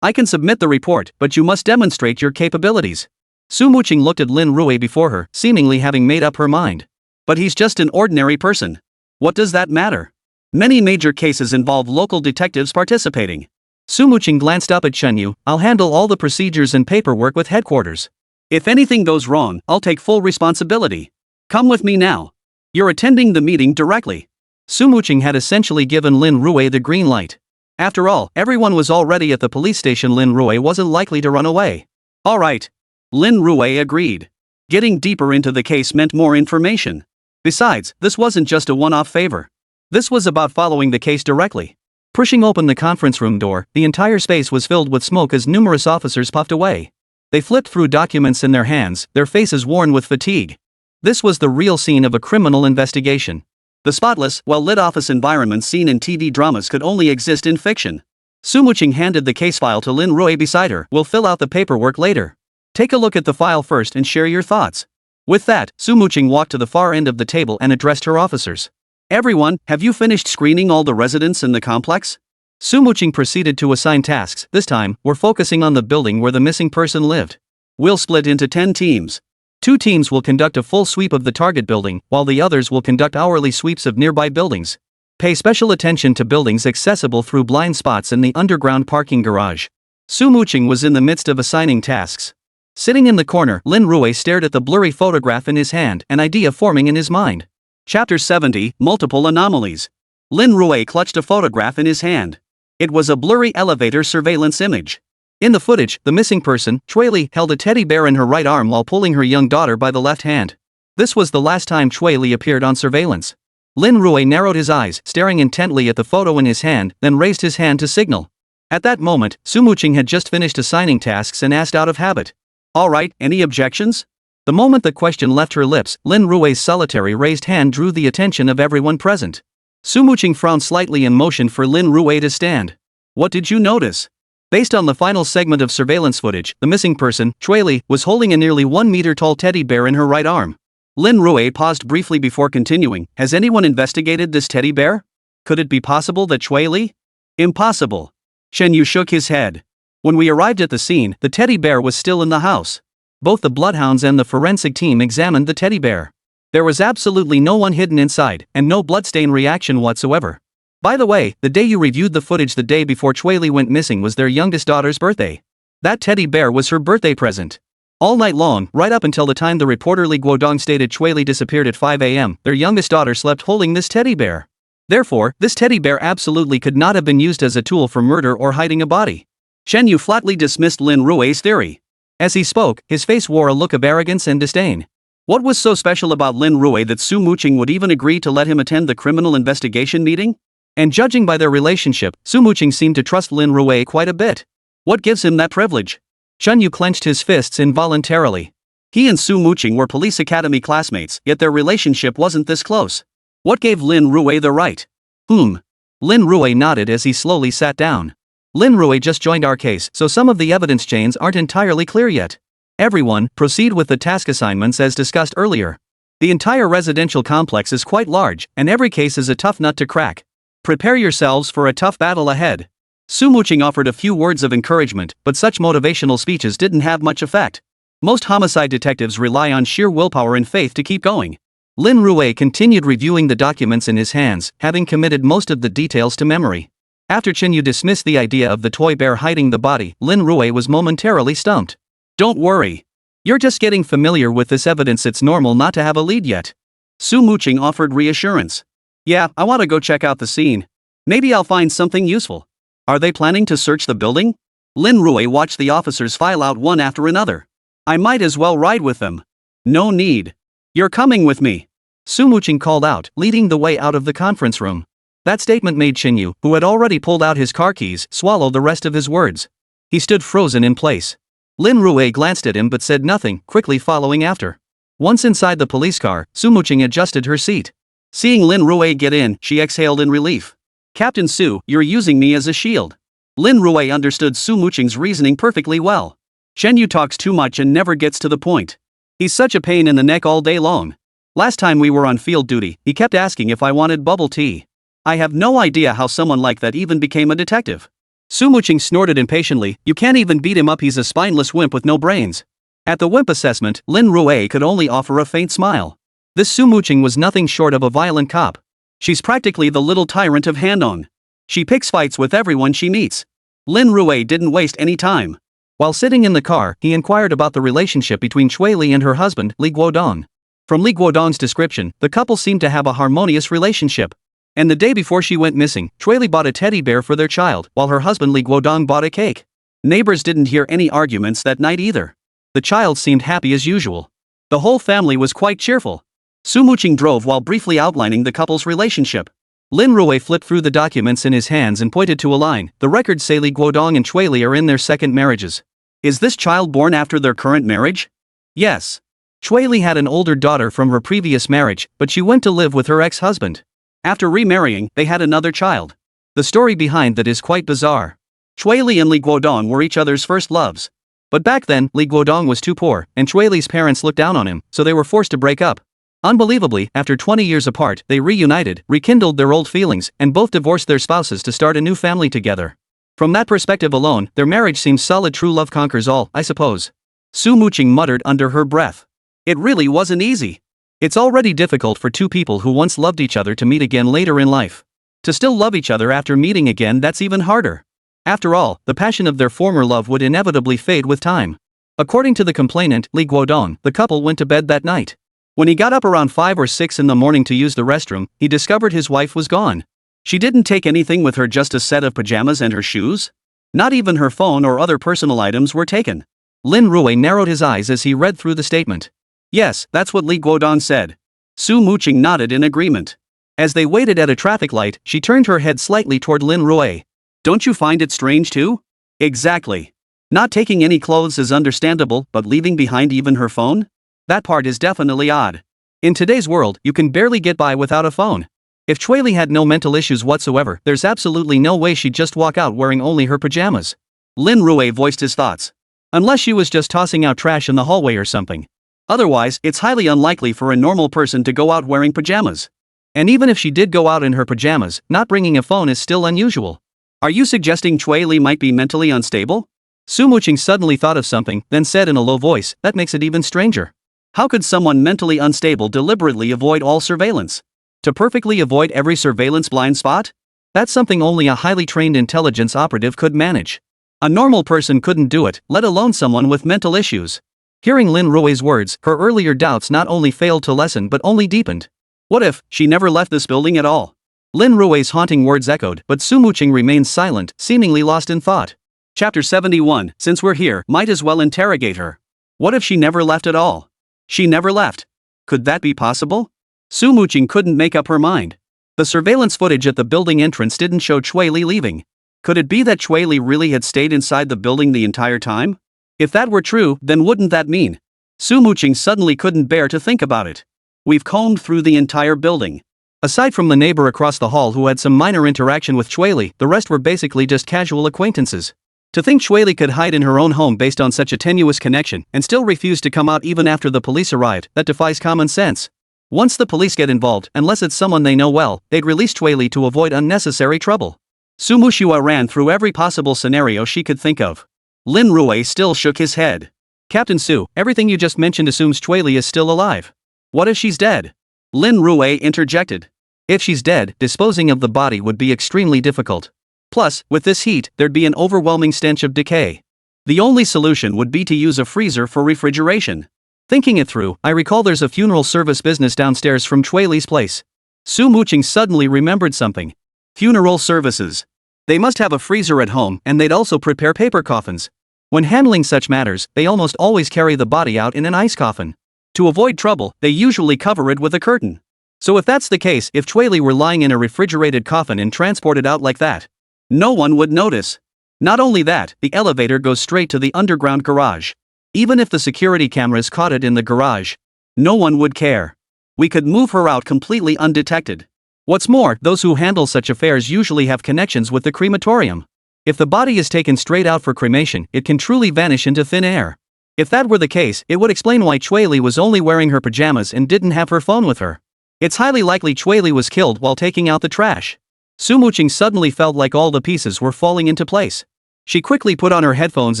I can submit the report, but you must demonstrate your capabilities. Sumuching looked at Lin Rui before her, seemingly having made up her mind. But he's just an ordinary person. What does that matter? Many major cases involve local detectives participating. Sumuching glanced up at Chen Yu. I'll handle all the procedures and paperwork with headquarters. If anything goes wrong, I'll take full responsibility. Come with me now. You're attending the meeting directly. Sumuching had essentially given Lin Rui the green light. After all, everyone was already at the police station. Lin Rui wasn't likely to run away. All right. Lin Rui agreed. Getting deeper into the case meant more information. Besides, this wasn't just a one-off favor. This was about following the case directly. Pushing open the conference room door, the entire space was filled with smoke as numerous officers puffed away. They flipped through documents in their hands, their faces worn with fatigue. This was the real scene of a criminal investigation. The spotless, well-lit office environment seen in TV dramas could only exist in fiction. Sumuching handed the case file to Lin Rui beside her. We'll fill out the paperwork later. Take a look at the file first and share your thoughts. With that, Sumuching walked to the far end of the table and addressed her officers. Everyone, have you finished screening all the residents in the complex? Sumuching proceeded to assign tasks. This time, we're focusing on the building where the missing person lived. We'll split into 10 teams. 2 teams will conduct a full sweep of the target building, while the others will conduct hourly sweeps of nearby buildings. Pay special attention to buildings accessible through blind spots in the underground parking garage. Sumuching was in the midst of assigning tasks. Sitting in the corner, Lin Rui stared at the blurry photograph in his hand, an idea forming in his mind. Chapter 70, Multiple Anomalies. Lin Rui clutched a photograph in his hand. It was a blurry elevator surveillance image. In the footage, the missing person, Chui, held a teddy bear in her right arm while pulling her young daughter by the left hand. This was the last time Chui appeared on surveillance. Lin Rui narrowed his eyes, staring intently at the photo in his hand, then raised his hand to signal. At that moment, Sumuching had just finished assigning tasks and asked out of habit. All right, any objections? The moment the question left her lips, Lin Rui's solitary raised hand drew the attention of everyone present. Sumuching frowned slightly and motioned for Lin Rui to stand. What did you notice? Based on the final segment of surveillance footage, the missing person, Chui, was holding a nearly 1-meter-tall teddy bear in her right arm. Lin Rui paused briefly before continuing. Has anyone investigated this teddy bear? Could it be possible that Chui? Impossible. Chen Yu shook his head. When we arrived at the scene, the teddy bear was still in the house. Both the bloodhounds and the forensic team examined the teddy bear. There was absolutely no one hidden inside, and no bloodstain reaction whatsoever. By the way, the day you reviewed the footage the day before Chueli went missing was their youngest daughter's birthday. That teddy bear was her birthday present. All night long, right up until the time the reporter Li Guodong stated Chueli disappeared at 5 a.m., their youngest daughter slept holding this teddy bear. Therefore, this teddy bear absolutely could not have been used as a tool for murder or hiding a body. Shen Yu flatly dismissed Lin Rui's theory. As he spoke, his face wore a look of arrogance and disdain. What was so special about Lin Rui that Su Muqing would even agree to let him attend the criminal investigation meeting? And judging by their relationship, Su Muqing seemed to trust Lin Rui quite a bit. What gives him that privilege? Shen Yu clenched his fists involuntarily. He and Su Muqing were police academy classmates, yet their relationship wasn't this close. What gave Lin Rui the right? Lin Rui nodded as he slowly sat down. Lin Rui just joined our case, so some of the evidence chains aren't entirely clear yet. Everyone, proceed with the task assignments as discussed earlier. The entire residential complex is quite large, and every case is a tough nut to crack. Prepare yourselves for a tough battle ahead. Su Muqing offered a few words of encouragement, but such motivational speeches didn't have much effect. Most homicide detectives rely on sheer willpower and faith to keep going. Lin Rui continued reviewing the documents in his hands, having committed most of the details to memory. After Chen Yu dismissed the idea of the toy bear hiding the body, Lin Rui was momentarily stumped. Don't worry. You're just getting familiar with this evidence. It's normal not to have a lead yet. Su Muqing offered reassurance. Yeah, I want to go check out the scene. Maybe I'll find something useful. Are they planning to search the building? Lin Rui watched the officers file out one after another. I might as well ride with them. No need. You're coming with me. Su Muqing called out, leading the way out of the conference room. That statement made Chen Yu, who had already pulled out his car keys, swallow the rest of his words. He stood frozen in place. Lin Rui glanced at him but said nothing, quickly following after. Once inside the police car, Su Muqing adjusted her seat. Seeing Lin Rui get in, she exhaled in relief. Captain Su, you're using me as a shield. Lin Rui understood Su Muqing's reasoning perfectly well. Shen Yu talks too much and never gets to the point. He's such a pain in the neck all day long. Last time we were on field duty, he kept asking if I wanted bubble tea. I have no idea how someone like that even became a detective. Su Muqing snorted impatiently, you can't even beat him up, he's a spineless wimp with no brains. At the wimp assessment, Lin Rui could only offer a faint smile. This Su Muqing was nothing short of a violent cop. She's practically the little tyrant of Handong. She picks fights with everyone she meets. Lin Rui didn't waste any time. While sitting in the car, he inquired about the relationship between Chueli and her husband, Li Guodong. From Li Guodong's description, the couple seemed to have a harmonious relationship. And the day before she went missing, Chueli bought a teddy bear for their child, while her husband Li Guodong bought a cake. Neighbors didn't hear any arguments that night either. The child seemed happy as usual. The whole family was quite cheerful. Su Muqing drove while briefly outlining the couple's relationship. Lin Rui flipped through the documents in his hands and pointed to a line. The records say Li Guodong and Chueli are in their second marriages. Is this child born after their current marriage? Yes. Chueli had an older daughter from her previous marriage, but she went to live with her ex-husband. After remarrying, they had another child. The story behind that is quite bizarre. Chueli and Li Guodong were each other's first loves. But back then, Li Guodong was too poor, and Chueli's parents looked down on him, so they were forced to break up. Unbelievably, after 20 years apart, they reunited, rekindled their old feelings, and both divorced their spouses to start a new family together. From that perspective alone, their marriage seems solid. True love conquers all, I suppose. Su Muqing muttered under her breath. It really wasn't easy. It's already difficult for two people who once loved each other to meet again later in life. To still love each other after meeting again, that's even harder. After all, the passion of their former love would inevitably fade with time. According to the complainant, Li Guodong, the couple went to bed that night. When he got up around 5 or 6 in the morning to use the restroom, he discovered his wife was gone. She didn't take anything with her, just a set of pajamas and her shoes. Not even her phone or other personal items were taken. Lin Rui narrowed his eyes as he read through the statement. Yes, that's what Li Guodong said. Su Muqing nodded in agreement. As they waited at a traffic light, she turned her head slightly toward Lin Rui. Don't you find it strange too? Exactly. Not taking any clothes is understandable, but leaving behind even her phone? That part is definitely odd. In today's world, you can barely get by without a phone. If Chueli had no mental issues whatsoever, there's absolutely no way she'd just walk out wearing only her pajamas. Lin Rui voiced his thoughts. Unless she was just tossing out trash in the hallway or something. Otherwise, it's highly unlikely for a normal person to go out wearing pajamas. And even if she did go out in her pajamas, not bringing a phone is still unusual. Are you suggesting Chueli might be mentally unstable? Su Muqing suddenly thought of something, then said in a low voice, that makes it even stranger. How could someone mentally unstable deliberately avoid all surveillance? To perfectly avoid every surveillance blind spot? That's something only a highly trained intelligence operative could manage. A normal person couldn't do it, let alone someone with mental issues. Hearing Lin Rui's words, her earlier doubts not only failed to lessen but only deepened. What if she never left this building at all? Lin Rui's haunting words echoed, but Su Muqing remained silent, seemingly lost in thought. Chapter 71. Since we're here, might as well interrogate her. What if she never left at all? She never left. Could that be possible? Su Muqing couldn't make up her mind. The surveillance footage at the building entrance didn't show Chui Li leaving. Could it be that Chui Li really had stayed inside the building the entire time? If that were true, then wouldn't that mean? Su Muqing suddenly couldn't bear to think about it. We've combed through the entire building. Aside from the neighbor across the hall who had some minor interaction with Chui Li, the rest were basically just casual acquaintances. To think Chui Li could hide in her own home based on such a tenuous connection and still refuse to come out even after the police arrived, that defies common sense. Once the police get involved, unless it's someone they know well, they'd release Chui Li to avoid unnecessary trouble. Su Muxua ran through every possible scenario she could think of. Lin Rui still shook his head. Captain Su, everything you just mentioned assumes Chui Li is still alive. What if she's dead? Lin Rui interjected. If she's dead, disposing of the body would be extremely difficult. Plus, with this heat, there'd be an overwhelming stench of decay. The only solution would be to use a freezer for refrigeration. Thinking it through, I recall there's a funeral service business downstairs from Chui Li's place. Su Muqing suddenly remembered something. Funeral services. They must have a freezer at home, and they'd also prepare paper coffins. When handling such matters, they almost always carry the body out in an ice coffin. To avoid trouble, they usually cover it with a curtain. So if that's the case, if Chui Li were lying in a refrigerated coffin and transported out like that, no one would notice. Not only that, the elevator goes straight to the underground garage. Even if the security cameras caught it in the garage, no one would care. We could move her out completely undetected. What's more, those who handle such affairs usually have connections with the crematorium. If the body is taken straight out for cremation, it can truly vanish into thin air. If that were the case, it would explain why Chui Li was only wearing her pajamas and didn't have her phone with her. It's highly likely Chui Li was killed while taking out the trash. Su Muqing suddenly felt like all the pieces were falling into place. She quickly put on her headphones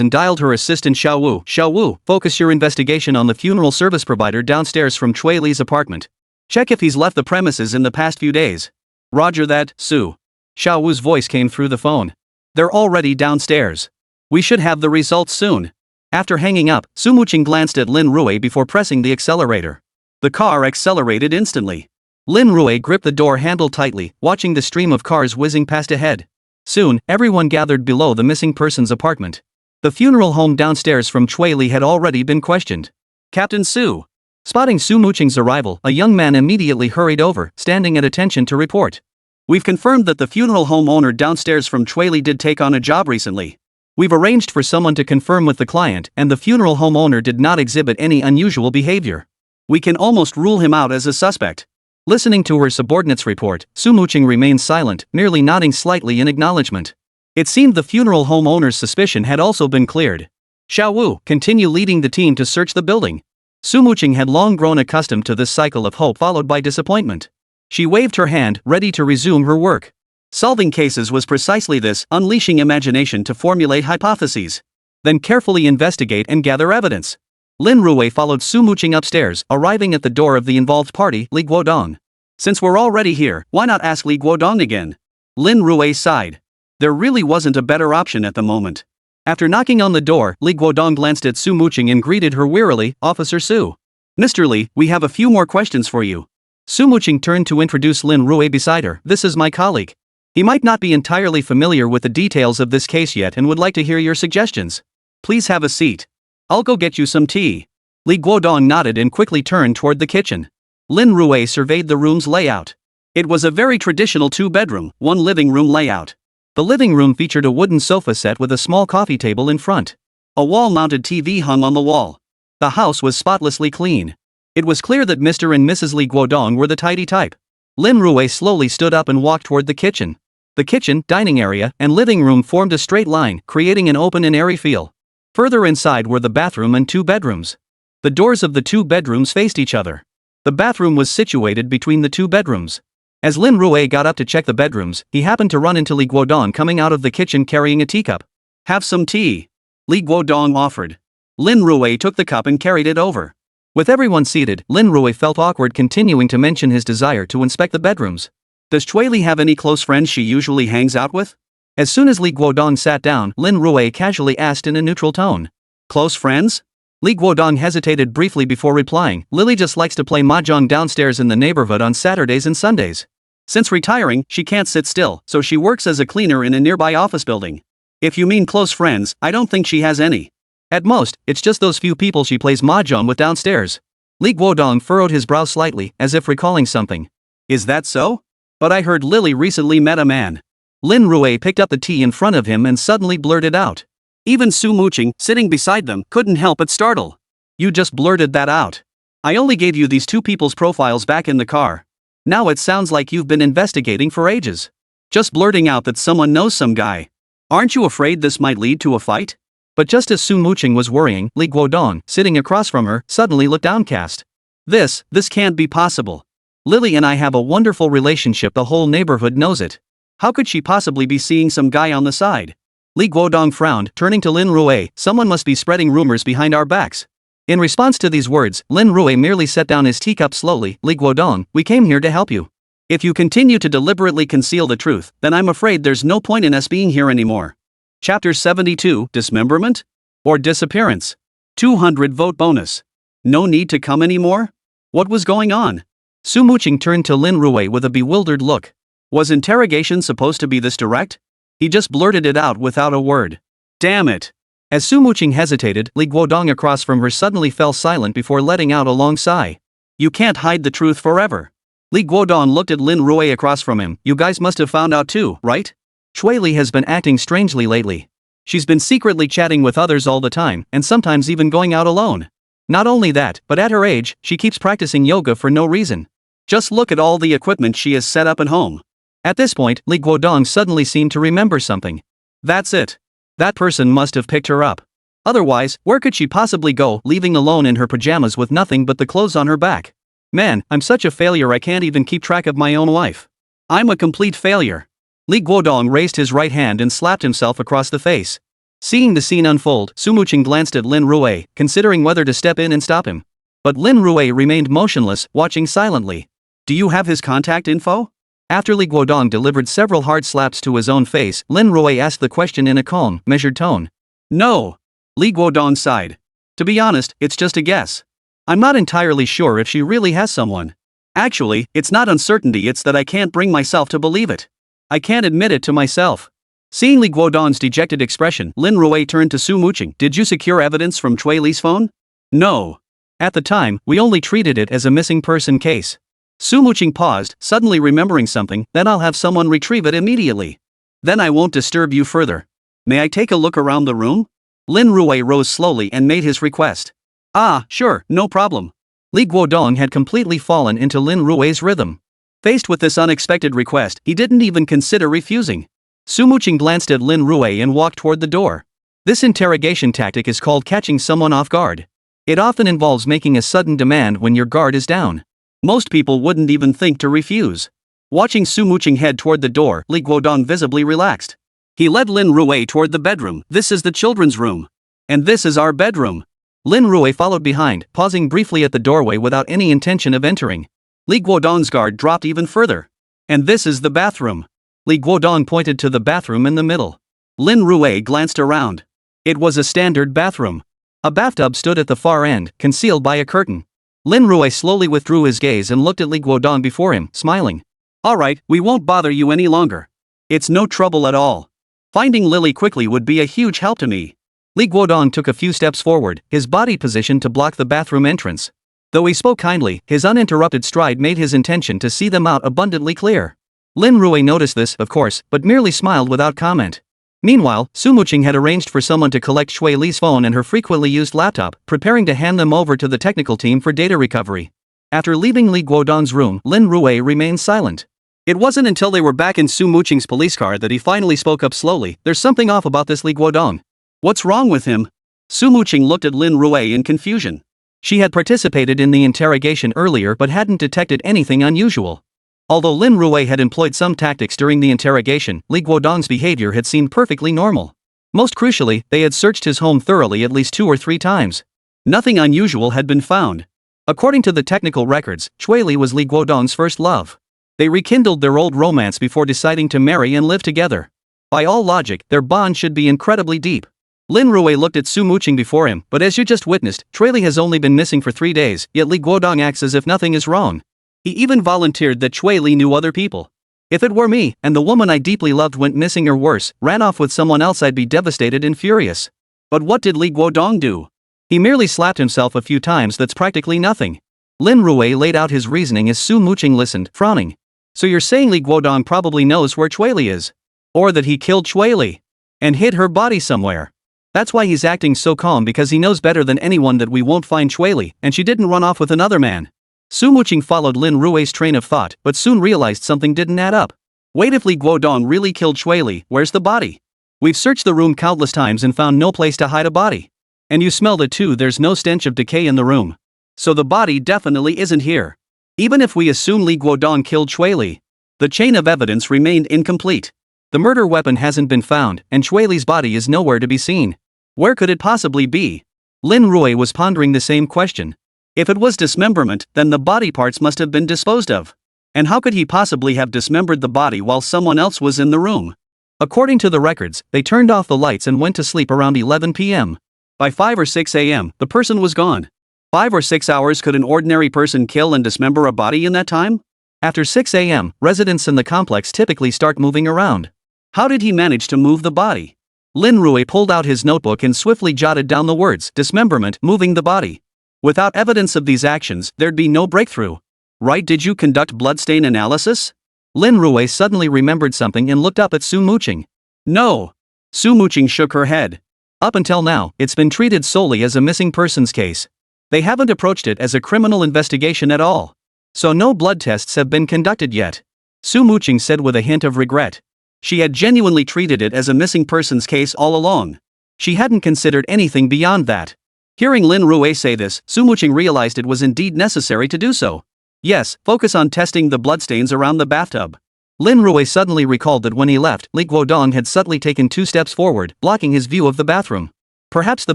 and dialed her assistant Xiao Wu. Xiao Wu, focus your investigation on the funeral service provider downstairs from Chui Li's apartment. Check if he's left the premises in the past few days. Roger that, Su. Xiao Wu's voice came through the phone. They're already downstairs. We should have the results soon. After hanging up, Su Muqing glanced at Lin Rui before pressing the accelerator. The car accelerated instantly. Lin Rui gripped the door handle tightly, watching the stream of cars whizzing past ahead. Soon, everyone gathered below the missing person's apartment. The funeral home downstairs from Chui Li had already been questioned. Captain Su. Spotting Su Muqing's arrival, a young man immediately hurried over, standing at attention to report. We've confirmed that the funeral home owner downstairs from Chui Li did take on a job recently. We've arranged for someone to confirm with the client, and the funeral home owner did not exhibit any unusual behavior. We can almost rule him out as a suspect. Listening to her subordinate's report, Su Muqing remained silent, merely nodding slightly in acknowledgement. It seemed the funeral home owner's suspicion had also been cleared. Xiao Wu, continue leading the team to search the building. Su Muqing had long grown accustomed to this cycle of hope followed by disappointment. She waved her hand, ready to resume her work. Solving cases was precisely this, unleashing imagination to formulate hypotheses. Then carefully investigate and gather evidence. Lin Rui followed Su Muqing upstairs, arriving at the door of the involved party, Li Guodong. Since we're already here, why not ask Li Guodong again? Lin Rui sighed. There really wasn't a better option at the moment. After knocking on the door, Li Guodong glanced at Su Muqing and greeted her wearily, Officer Su. Mr. Li, we have a few more questions for you. Su Muqing turned to introduce Lin Rui beside her. This is my colleague. He might not be entirely familiar with the details of this case yet and would like to hear your suggestions. Please have a seat. I'll go get you some tea. Li Guodong nodded and quickly turned toward the kitchen. Lin Rui surveyed the room's layout. It was a very traditional two-bedroom, one living room layout. The living room featured a wooden sofa set with a small coffee table in front. A wall-mounted TV hung on the wall. The house was spotlessly clean. It was clear that Mr. and Mrs. Li Guodong were the tidy type. Lin Rui slowly stood up and walked toward the kitchen. The kitchen, dining area, and living room formed a straight line, creating an open and airy feel. Further inside were the bathroom and two bedrooms. The doors of the two bedrooms faced each other. The bathroom was situated between the two bedrooms. As Lin Rui got up to check the bedrooms, he happened to run into Li Guodong coming out of the kitchen carrying a teacup. Have some tea. Li Guodong offered. Lin Rui took the cup and carried it over. With everyone seated, Lin Rui felt awkward continuing to mention his desire to inspect the bedrooms. Does Chui Li have any close friends she usually hangs out with? As soon as Li Guodong sat down, Lin Rui casually asked in a neutral tone. Close friends? Li Guodong hesitated briefly before replying. Lily just likes to play mahjong downstairs in the neighborhood on Saturdays and Sundays. Since retiring, she can't sit still, so she works as a cleaner in a nearby office building. If you mean close friends, I don't think she has any. At most, it's just those few people she plays mahjong with downstairs. Li Guodong furrowed his brow slightly, as if recalling something. Is that so? But I heard Lily recently met a man. Lin Rui picked up the tea in front of him and suddenly blurted out. Even Su Muqing, sitting beside them, couldn't help but startle. You just blurted that out. I only gave you these two people's profiles back in the car. Now it sounds like you've been investigating for ages. Just blurting out that someone knows some guy. Aren't you afraid this might lead to a fight? But just as Su Muqing was worrying, Li Guodong, sitting across from her, suddenly looked downcast. This can't be possible. Lily and I have a wonderful relationship, the whole neighborhood knows it. How could she possibly be seeing some guy on the side? Li Guodong frowned, turning to Lin Rui. Someone must be spreading rumors behind our backs. In response to these words, Lin Rui merely set down his teacup slowly. Li Guodong, we came here to help you. If you continue to deliberately conceal the truth, then I'm afraid there's no point in us being here anymore. Chapter 72, Dismemberment? Or Disappearance? 200 vote bonus. No need to come anymore? What was going on? Su Muqing turned to Lin Rui with a bewildered look. Was interrogation supposed to be this direct? He just blurted it out without a word. Damn it. As Su Muqing hesitated, Li Guodong across from her suddenly fell silent before letting out a long sigh. You can't hide the truth forever. Li Guodong looked at Lin Rui across from him. You guys must have found out too, right? Chui Li has been acting strangely lately. She's been secretly chatting with others all the time, and sometimes even going out alone. Not only that, but at her age, she keeps practicing yoga for no reason. Just look at all the equipment she has set up at home. At this point, Li Guodong suddenly seemed to remember something. That's it. That person must have picked her up. Otherwise, where could she possibly go, leaving alone in her pajamas with nothing but the clothes on her back? Man, I'm such a failure I can't even keep track of my own wife. I'm a complete failure. Li Guodong raised his right hand and slapped himself across the face. Seeing the scene unfold, Su Muqing glanced at Lin Rui, considering whether to step in and stop him. But Lin Rui remained motionless, watching silently. Do you have his contact info? After Li Guodong delivered several hard slaps to his own face, Lin Rui asked the question in a calm, measured tone. No. Li Guodong sighed. To be honest, it's just a guess. I'm not entirely sure if she really has someone. Actually, it's not uncertainty, it's that I can't bring myself to believe it. I can't admit it to myself. Seeing Li Guodong's dejected expression, Lin Rui turned to Su Muqing. Did you secure evidence from Chui Li's phone? No. At the time, we only treated it as a missing person case. Su Muqing paused, suddenly remembering something. Then I'll have someone retrieve it immediately. Then I won't disturb you further. May I take a look around the room? Lin Rui rose slowly and made his request. Ah, sure, no problem. Li Guodong had completely fallen into Lin Rui's rhythm. Faced with this unexpected request, he didn't even consider refusing. Su Muqing glanced at Lin Rui and walked toward the door. This interrogation tactic is called catching someone off guard. It often involves making a sudden demand when your guard is down. Most people wouldn't even think to refuse. Watching Su Muqing head toward the door, Li Guodong visibly relaxed. He led Lin Rui toward the bedroom. This is the children's room. And this is our bedroom. Lin Rui followed behind, pausing briefly at the doorway without any intention of entering. Li Guodong's guard dropped even further. And this is the bathroom. Li Guodong pointed to the bathroom in the middle. Lin Rui glanced around. It was a standard bathroom. A bathtub stood at the far end, concealed by a curtain. Lin Rui slowly withdrew his gaze and looked at Li Guodong before him, smiling. Alright, we won't bother you any longer. It's no trouble at all. Finding Lily quickly would be a huge help to me. Li Guodong took a few steps forward, his body positioned to block the bathroom entrance. Though he spoke kindly, his uninterrupted stride made his intention to see them out abundantly clear. Lin Rui noticed this, of course, but merely smiled without comment. Meanwhile, Su Muqing had arranged for someone to collect Chui Li's phone and her frequently used laptop, preparing to hand them over to the technical team for data recovery. After leaving Li Guodong's room, Lin Rui remained silent. It wasn't until they were back in Su Muqing's police car that he finally spoke up slowly. There's something off about this Li Guodong. What's wrong with him? Su Muqing looked at Lin Rui in confusion. She had participated in the interrogation earlier but hadn't detected anything unusual. Although Lin Rui had employed some tactics during the interrogation, Li Guodong's behavior had seemed perfectly normal. Most crucially, they had searched his home thoroughly at least 2 or 3 times. Nothing unusual had been found. According to the technical records, Chui was Li Guodong's first love. They rekindled their old romance before deciding to marry and live together. By all logic, their bond should be incredibly deep. Lin Rui looked at Su Muqing before him, but as you just witnessed, Chui has only been missing for 3 days, yet Li Guodong acts as if nothing is wrong. He even volunteered that Chui knew other people. If it were me, and the woman I deeply loved went missing or worse, ran off with someone else, I'd be devastated and furious. But what did Li Guodong do? He merely slapped himself a few times. That's practically nothing. Lin Rui laid out his reasoning as Su Muqing listened, frowning. So you're saying Li Guodong probably knows where Chui is? Or that he killed Chui and hid her body somewhere? That's why he's acting so calm, because he knows better than anyone that we won't find Chui, and she didn't run off with another man. Su Muqing followed Lin Rui's train of thought, but soon realized something didn't add up. Wait, if Li Guodong really killed Chui, where's the body? We've searched the room countless times and found no place to hide a body. And you smelled it too. There's no stench of decay in the room. So the body definitely isn't here. Even if we assume Li Guodong killed Chui, the chain of evidence remained incomplete. The murder weapon hasn't been found, and Chui's body is nowhere to be seen. Where could it possibly be? Lin Rui was pondering the same question. If it was dismemberment, then the body parts must have been disposed of. And how could he possibly have dismembered the body while someone else was in the room? According to the records, they turned off the lights and went to sleep around 11 p.m. By 5 or 6 a.m., the person was gone. 5 or 6 hours. Could an ordinary person kill and dismember a body in that time? After 6 a.m., residents in the complex typically start moving around. How did he manage to move the body? Lin Rui pulled out his notebook and swiftly jotted down the words dismemberment, moving the body. Without evidence of these actions, there'd be no breakthrough. Right? Did you conduct bloodstain analysis? Lin Rui suddenly remembered something and looked up at Su Muqing. No. Su Muqing shook her head. Up until now, it's been treated solely as a missing persons case. They haven't approached it as a criminal investigation at all. So no blood tests have been conducted yet. Su Muqing said with a hint of regret. She had genuinely treated it as a missing persons case all along. She hadn't considered anything beyond that. Hearing Lin Rui say this, Su Muqing realized it was indeed necessary to do so. Yes, focus on testing the bloodstains around the bathtub. Lin Rui suddenly recalled that when he left, Li Guodong had subtly taken 2 steps forward, blocking his view of the bathroom. Perhaps the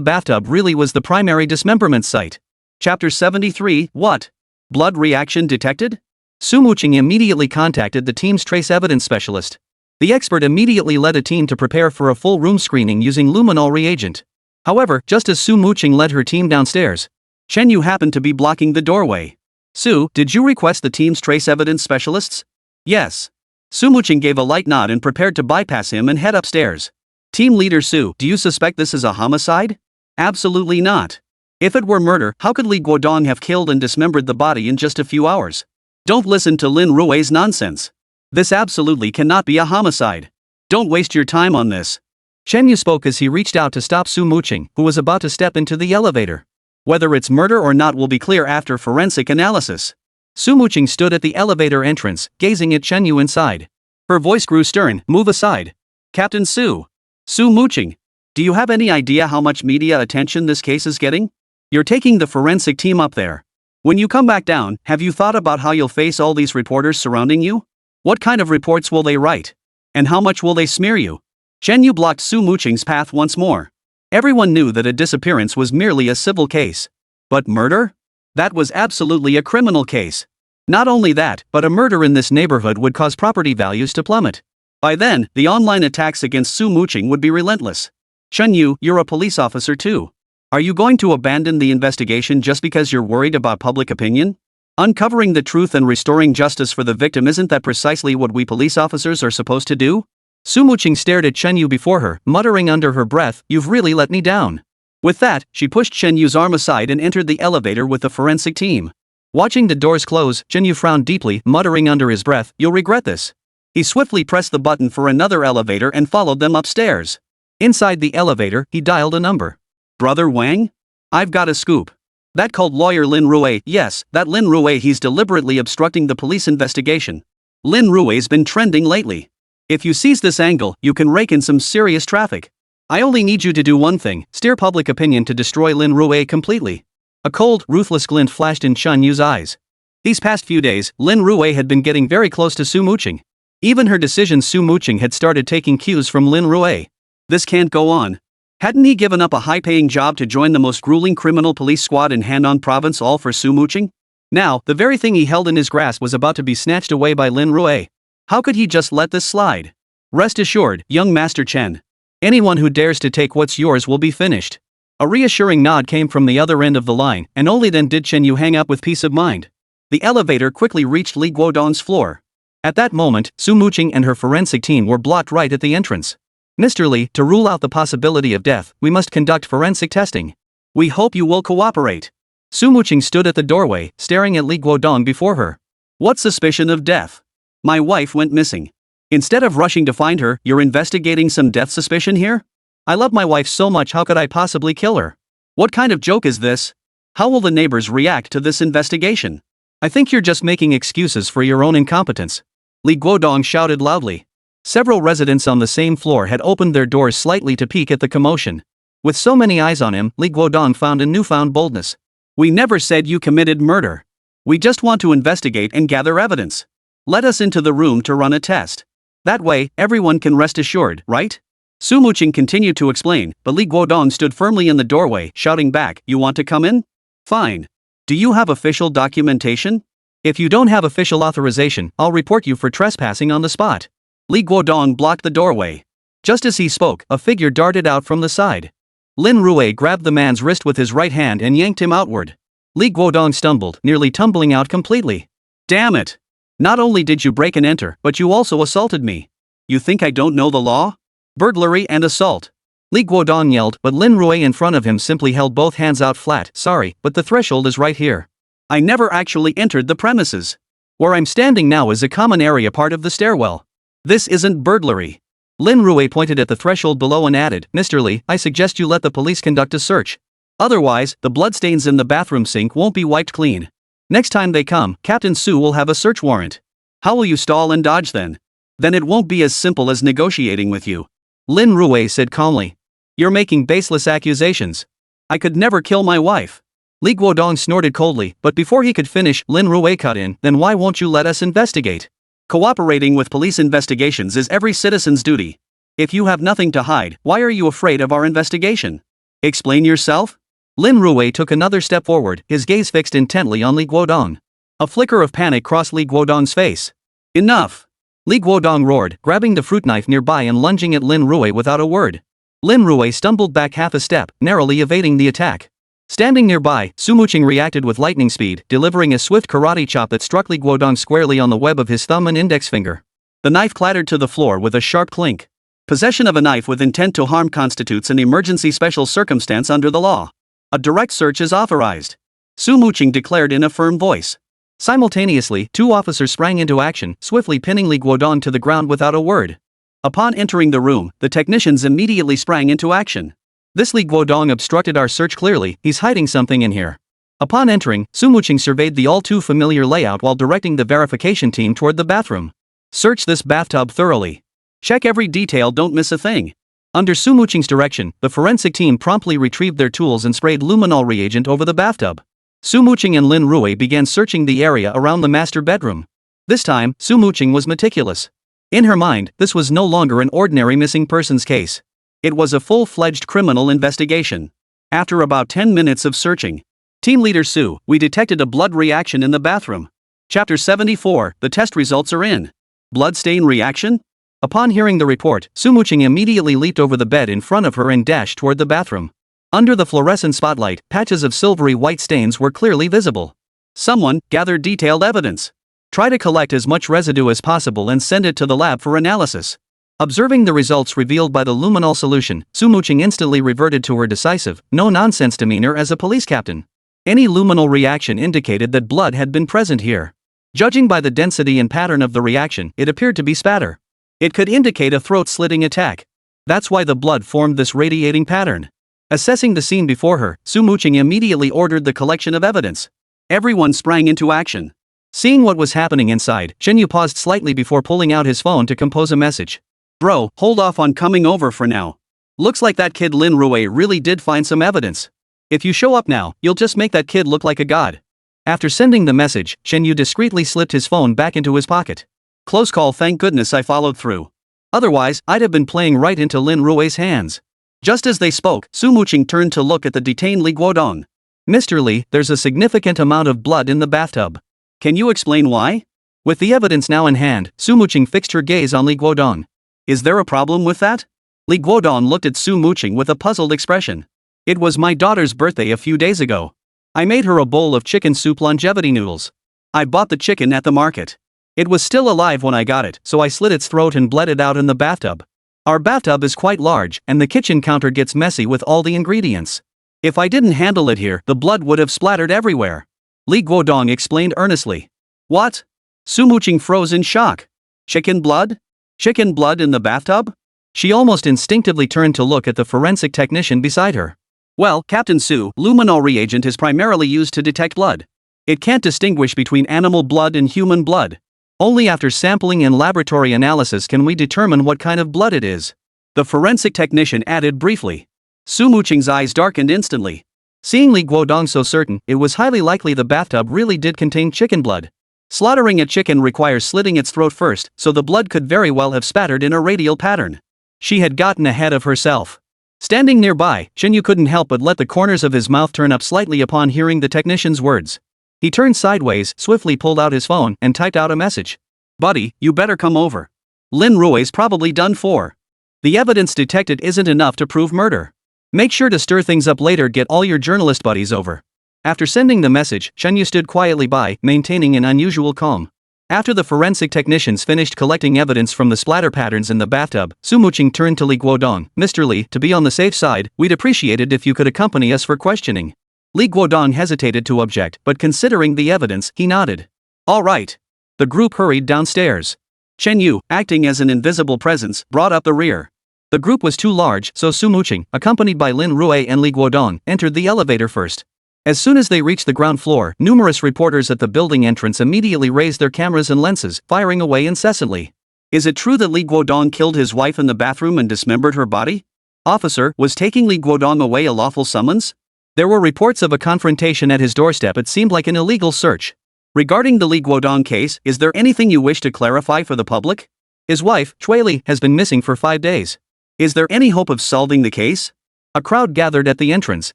bathtub really was the primary dismemberment site. Chapter 73, What? Blood reaction detected? Su Muqing immediately contacted the team's trace evidence specialist. The expert immediately led a team to prepare for a full room screening using luminol reagent. However, just as Su Muqing led her team downstairs, Chen Yu happened to be blocking the doorway. Su, did you request the team's trace evidence specialists? Yes. Su Muqing gave a light nod and prepared to bypass him and head upstairs. Team leader Su, do you suspect this is a homicide? Absolutely not. If it were murder, how could Li Guodong have killed and dismembered the body in just a few hours? Don't listen to Lin Rui's nonsense. This absolutely cannot be a homicide. Don't waste your time on this. Chen Yu spoke as he reached out to stop Su Muqing, who was about to step into the elevator. Whether it's murder or not will be clear after forensic analysis. Su Muqing stood at the elevator entrance, gazing at Chen Yu inside. Her voice grew stern. Move aside. Captain Su. Su Muqing. Do you have any idea how much media attention this case is getting? You're taking the forensic team up there. When you come back down, have you thought about how you'll face all these reporters surrounding you? What kind of reports will they write? And how much will they smear you? Chen Yu blocked Su Muqing's path once more. Everyone knew that a disappearance was merely a civil case. But murder? That was absolutely a criminal case. Not only that, but a murder in this neighborhood would cause property values to plummet. By then, the online attacks against Su Muqing would be relentless. Chen Yu, you're a police officer too. Are you going to abandon the investigation just because you're worried about public opinion? Uncovering the truth and restoring justice for the victim, isn't that precisely what we police officers are supposed to do? Su Muqing stared at Chen Yu before her, muttering under her breath, "You've really let me down." With that, she pushed Chen Yu's arm aside and entered the elevator with the forensic team. Watching the doors close, Chen Yu frowned deeply, muttering under his breath, "You'll regret this." He swiftly pressed the button for another elevator and followed them upstairs. Inside the elevator, he dialed a number. "Brother Wang? I've got a scoop. That called lawyer Lin Rui, yes, that Lin Rui, he's deliberately obstructing the police investigation. Lin Rui's been trending lately. If you seize this angle, you can rake in some serious traffic. I only need you to do one thing, steer public opinion to destroy Lin Rui completely." A cold, ruthless glint flashed in Chen Yu's eyes. These past few days, Lin Rui had been getting very close to Su Muqing. Even her decision, Su Muqing had started taking cues from Lin Rui. This can't go on. Hadn't he given up a high-paying job to join the most grueling criminal police squad in Hannan province all for sumuching? Now, the very thing he held in his grasp was about to be snatched away by Lin Rui. How could he just let this slide? Rest assured, young Master Chen. Anyone who dares to take what's yours will be finished. A reassuring nod came from the other end of the line, and only then did Chen Yu hang up with peace of mind. The elevator quickly reached Li Guodong's floor. At that moment, Su Muqing and her forensic team were blocked right at the entrance. Mr. Li, to rule out the possibility of death, we must conduct forensic testing. We hope you will cooperate. Su Muqing stood at the doorway, staring at Li Guodong before her. What suspicion of death? My wife went missing. Instead of rushing to find her, you're investigating some death suspicion here? I love my wife so much, how could I possibly kill her? What kind of joke is this? How will the neighbors react to this investigation? I think you're just making excuses for your own incompetence. Li Guodong shouted loudly. Several residents on the same floor had opened their doors slightly to peek at the commotion. With so many eyes on him, Li Guodong found a newfound boldness. We never said you committed murder. We just want to investigate and gather evidence. Let us into the room to run a test. That way, everyone can rest assured, right? Su Muqing continued to explain, but Li Guodong stood firmly in the doorway, shouting back, You want to come in? Fine. Do you have official documentation? If you don't have official authorization, I'll report you for trespassing on the spot. Li Guodong blocked the doorway. Just as he spoke, a figure darted out from the side. Lin Rui grabbed the man's wrist with his right hand and yanked him outward. Li Guodong stumbled, nearly tumbling out completely. Damn it! Not only did you break and enter, but you also assaulted me. You think I don't know the law? Burglary and assault. Li Guodong yelled, but Lin Rui in front of him simply held both hands out flat. Sorry, but the threshold is right here. I never actually entered the premises. Where I'm standing now is a common area part of the stairwell. This isn't burglary. Lin Rui pointed at the threshold below and added, Mr. Li, I suggest you let the police conduct a search. Otherwise, the bloodstains in the bathroom sink won't be wiped clean. Next time they come, Captain Su will have a search warrant. How will you stall and dodge then? Then it won't be as simple as negotiating with you. Lin Rui said calmly. You're making baseless accusations. I could never kill my wife. Li Guodong snorted coldly, but before he could finish, Lin Rui cut in, then why won't you let us investigate? Cooperating with police investigations is every citizen's duty. If you have nothing to hide, why are you afraid of our investigation? Explain yourself? Lin Rui took another step forward, his gaze fixed intently on Li Guodong. A flicker of panic crossed Li Guodong's face. Enough! Li Guodong roared, grabbing the fruit knife nearby and lunging at Lin Rui without a word. Lin Rui stumbled back half a step, narrowly evading the attack. Standing nearby, Su Muqing reacted with lightning speed, delivering a swift karate chop that struck Li Guodong squarely on the web of his thumb and index finger. The knife clattered to the floor with a sharp clink. Possession of a knife with intent to harm constitutes an emergency special circumstance under the law. A direct search is authorized. Su Muqing declared in a firm voice. Simultaneously, two officers sprang into action, swiftly pinning Li Guodong to the ground without a word. Upon entering the room, the technicians immediately sprang into action. This Li Guodong obstructed our search clearly, he's hiding something in here. Upon entering, Su Muqing surveyed the all-too-familiar layout while directing the verification team toward the bathroom. Search this bathtub thoroughly. Check every detail, don't miss a thing. Under Su Muqing's direction, the forensic team promptly retrieved their tools and sprayed luminol reagent over the bathtub. Su Muqing and Lin Rui began searching the area around the master bedroom. This time, Su Muqing was meticulous. In her mind, this was no longer an ordinary missing persons case. It was a full-fledged criminal investigation. After about 10 minutes of searching, Team Leader Su, we detected a blood reaction in the bathroom. Chapter 74, the test results are in. Bloodstain reaction? Upon hearing the report, Su Muqing immediately leaped over the bed in front of her and dashed toward the bathroom. Under the fluorescent spotlight, patches of silvery white stains were clearly visible. Someone, gather detailed evidence. Try to collect as much residue as possible and send it to the lab for analysis. Observing the results revealed by the luminol solution, Su Muqing instantly reverted to her decisive, no-nonsense demeanor as a police captain. Any luminol reaction indicated that blood had been present here. Judging by the density and pattern of the reaction, it appeared to be spatter. It could indicate a throat-slitting attack. That's why the blood formed this radiating pattern. Assessing the scene before her, Su Muqing immediately ordered the collection of evidence. Everyone sprang into action. Seeing what was happening inside, Chen Yu paused slightly before pulling out his phone to compose a message. Bro, hold off on coming over for now. Looks like that kid Lin Rui really did find some evidence. If you show up now, you'll just make that kid look like a god. After sending the message, Chen Yu discreetly slipped his phone back into his pocket. Close call, thank goodness I followed through. Otherwise, I'd have been playing right into Lin Rui's hands. Just as they spoke, Su Muqing turned to look at the detained Li Guodong. Mr. Li, there's a significant amount of blood in the bathtub. Can you explain why? With the evidence now in hand, Su Muqing fixed her gaze on Li Guodong. Is there a problem with that? Li Guodong looked at Su Muqing with a puzzled expression. It was my daughter's birthday a few days ago. I made her a bowl of chicken soup longevity noodles. I bought the chicken at the market. It was still alive when I got it, so I slit its throat and bled it out in the bathtub. Our bathtub is quite large, and the kitchen counter gets messy with all the ingredients. If I didn't handle it here, the blood would have splattered everywhere. Li Guodong explained earnestly. What? Su Muqing froze in shock. Chicken blood? Chicken blood in the bathtub? She almost instinctively turned to look at the forensic technician beside her. Well, Captain Su, luminol reagent is primarily used to detect blood. It can't distinguish between animal blood and human blood. Only after sampling and laboratory analysis can we determine what kind of blood it is. The forensic technician added briefly. Su Muqing's eyes darkened instantly. Seeing Li Guodong so certain, it was highly likely the bathtub really did contain chicken blood. Slaughtering a chicken requires slitting its throat first, so the blood could very well have spattered in a radial pattern. She had gotten ahead of herself. Standing nearby, Shenyu couldn't help but let the corners of his mouth turn up slightly upon hearing the technician's words. He turned sideways, swiftly pulled out his phone, and typed out a message. Buddy, you better come over. Lin Rui's probably done for. The evidence detected isn't enough to prove murder. Make sure to stir things up later. Get all your journalist buddies over. After sending the message, Shenyu stood quietly by, maintaining an unusual calm. After the forensic technicians finished collecting evidence from the splatter patterns in the bathtub, Su Muqing turned to Li Guodong. Mr. Li, to be on the safe side, we'd appreciate it if you could accompany us for questioning. Li Guodong hesitated to object, but considering the evidence, he nodded. All right. The group hurried downstairs. Chen Yu, acting as an invisible presence, brought up the rear. The group was too large, so Su Muqing, accompanied by Lin Rui and Li Guodong, entered the elevator first. As soon as they reached the ground floor, numerous reporters at the building entrance immediately raised their cameras and lenses, firing away incessantly. Is it true that Li Guodong killed his wife in the bathroom and dismembered her body? Officer, was taking Li Guodong away a lawful summons? There were reports of a confrontation at his doorstep. It seemed like an illegal search. Regarding the Li Guodong case, is there anything you wish to clarify for the public? His wife, Chui Li, has been missing for 5 days. Is there any hope of solving the case? A crowd gathered at the entrance,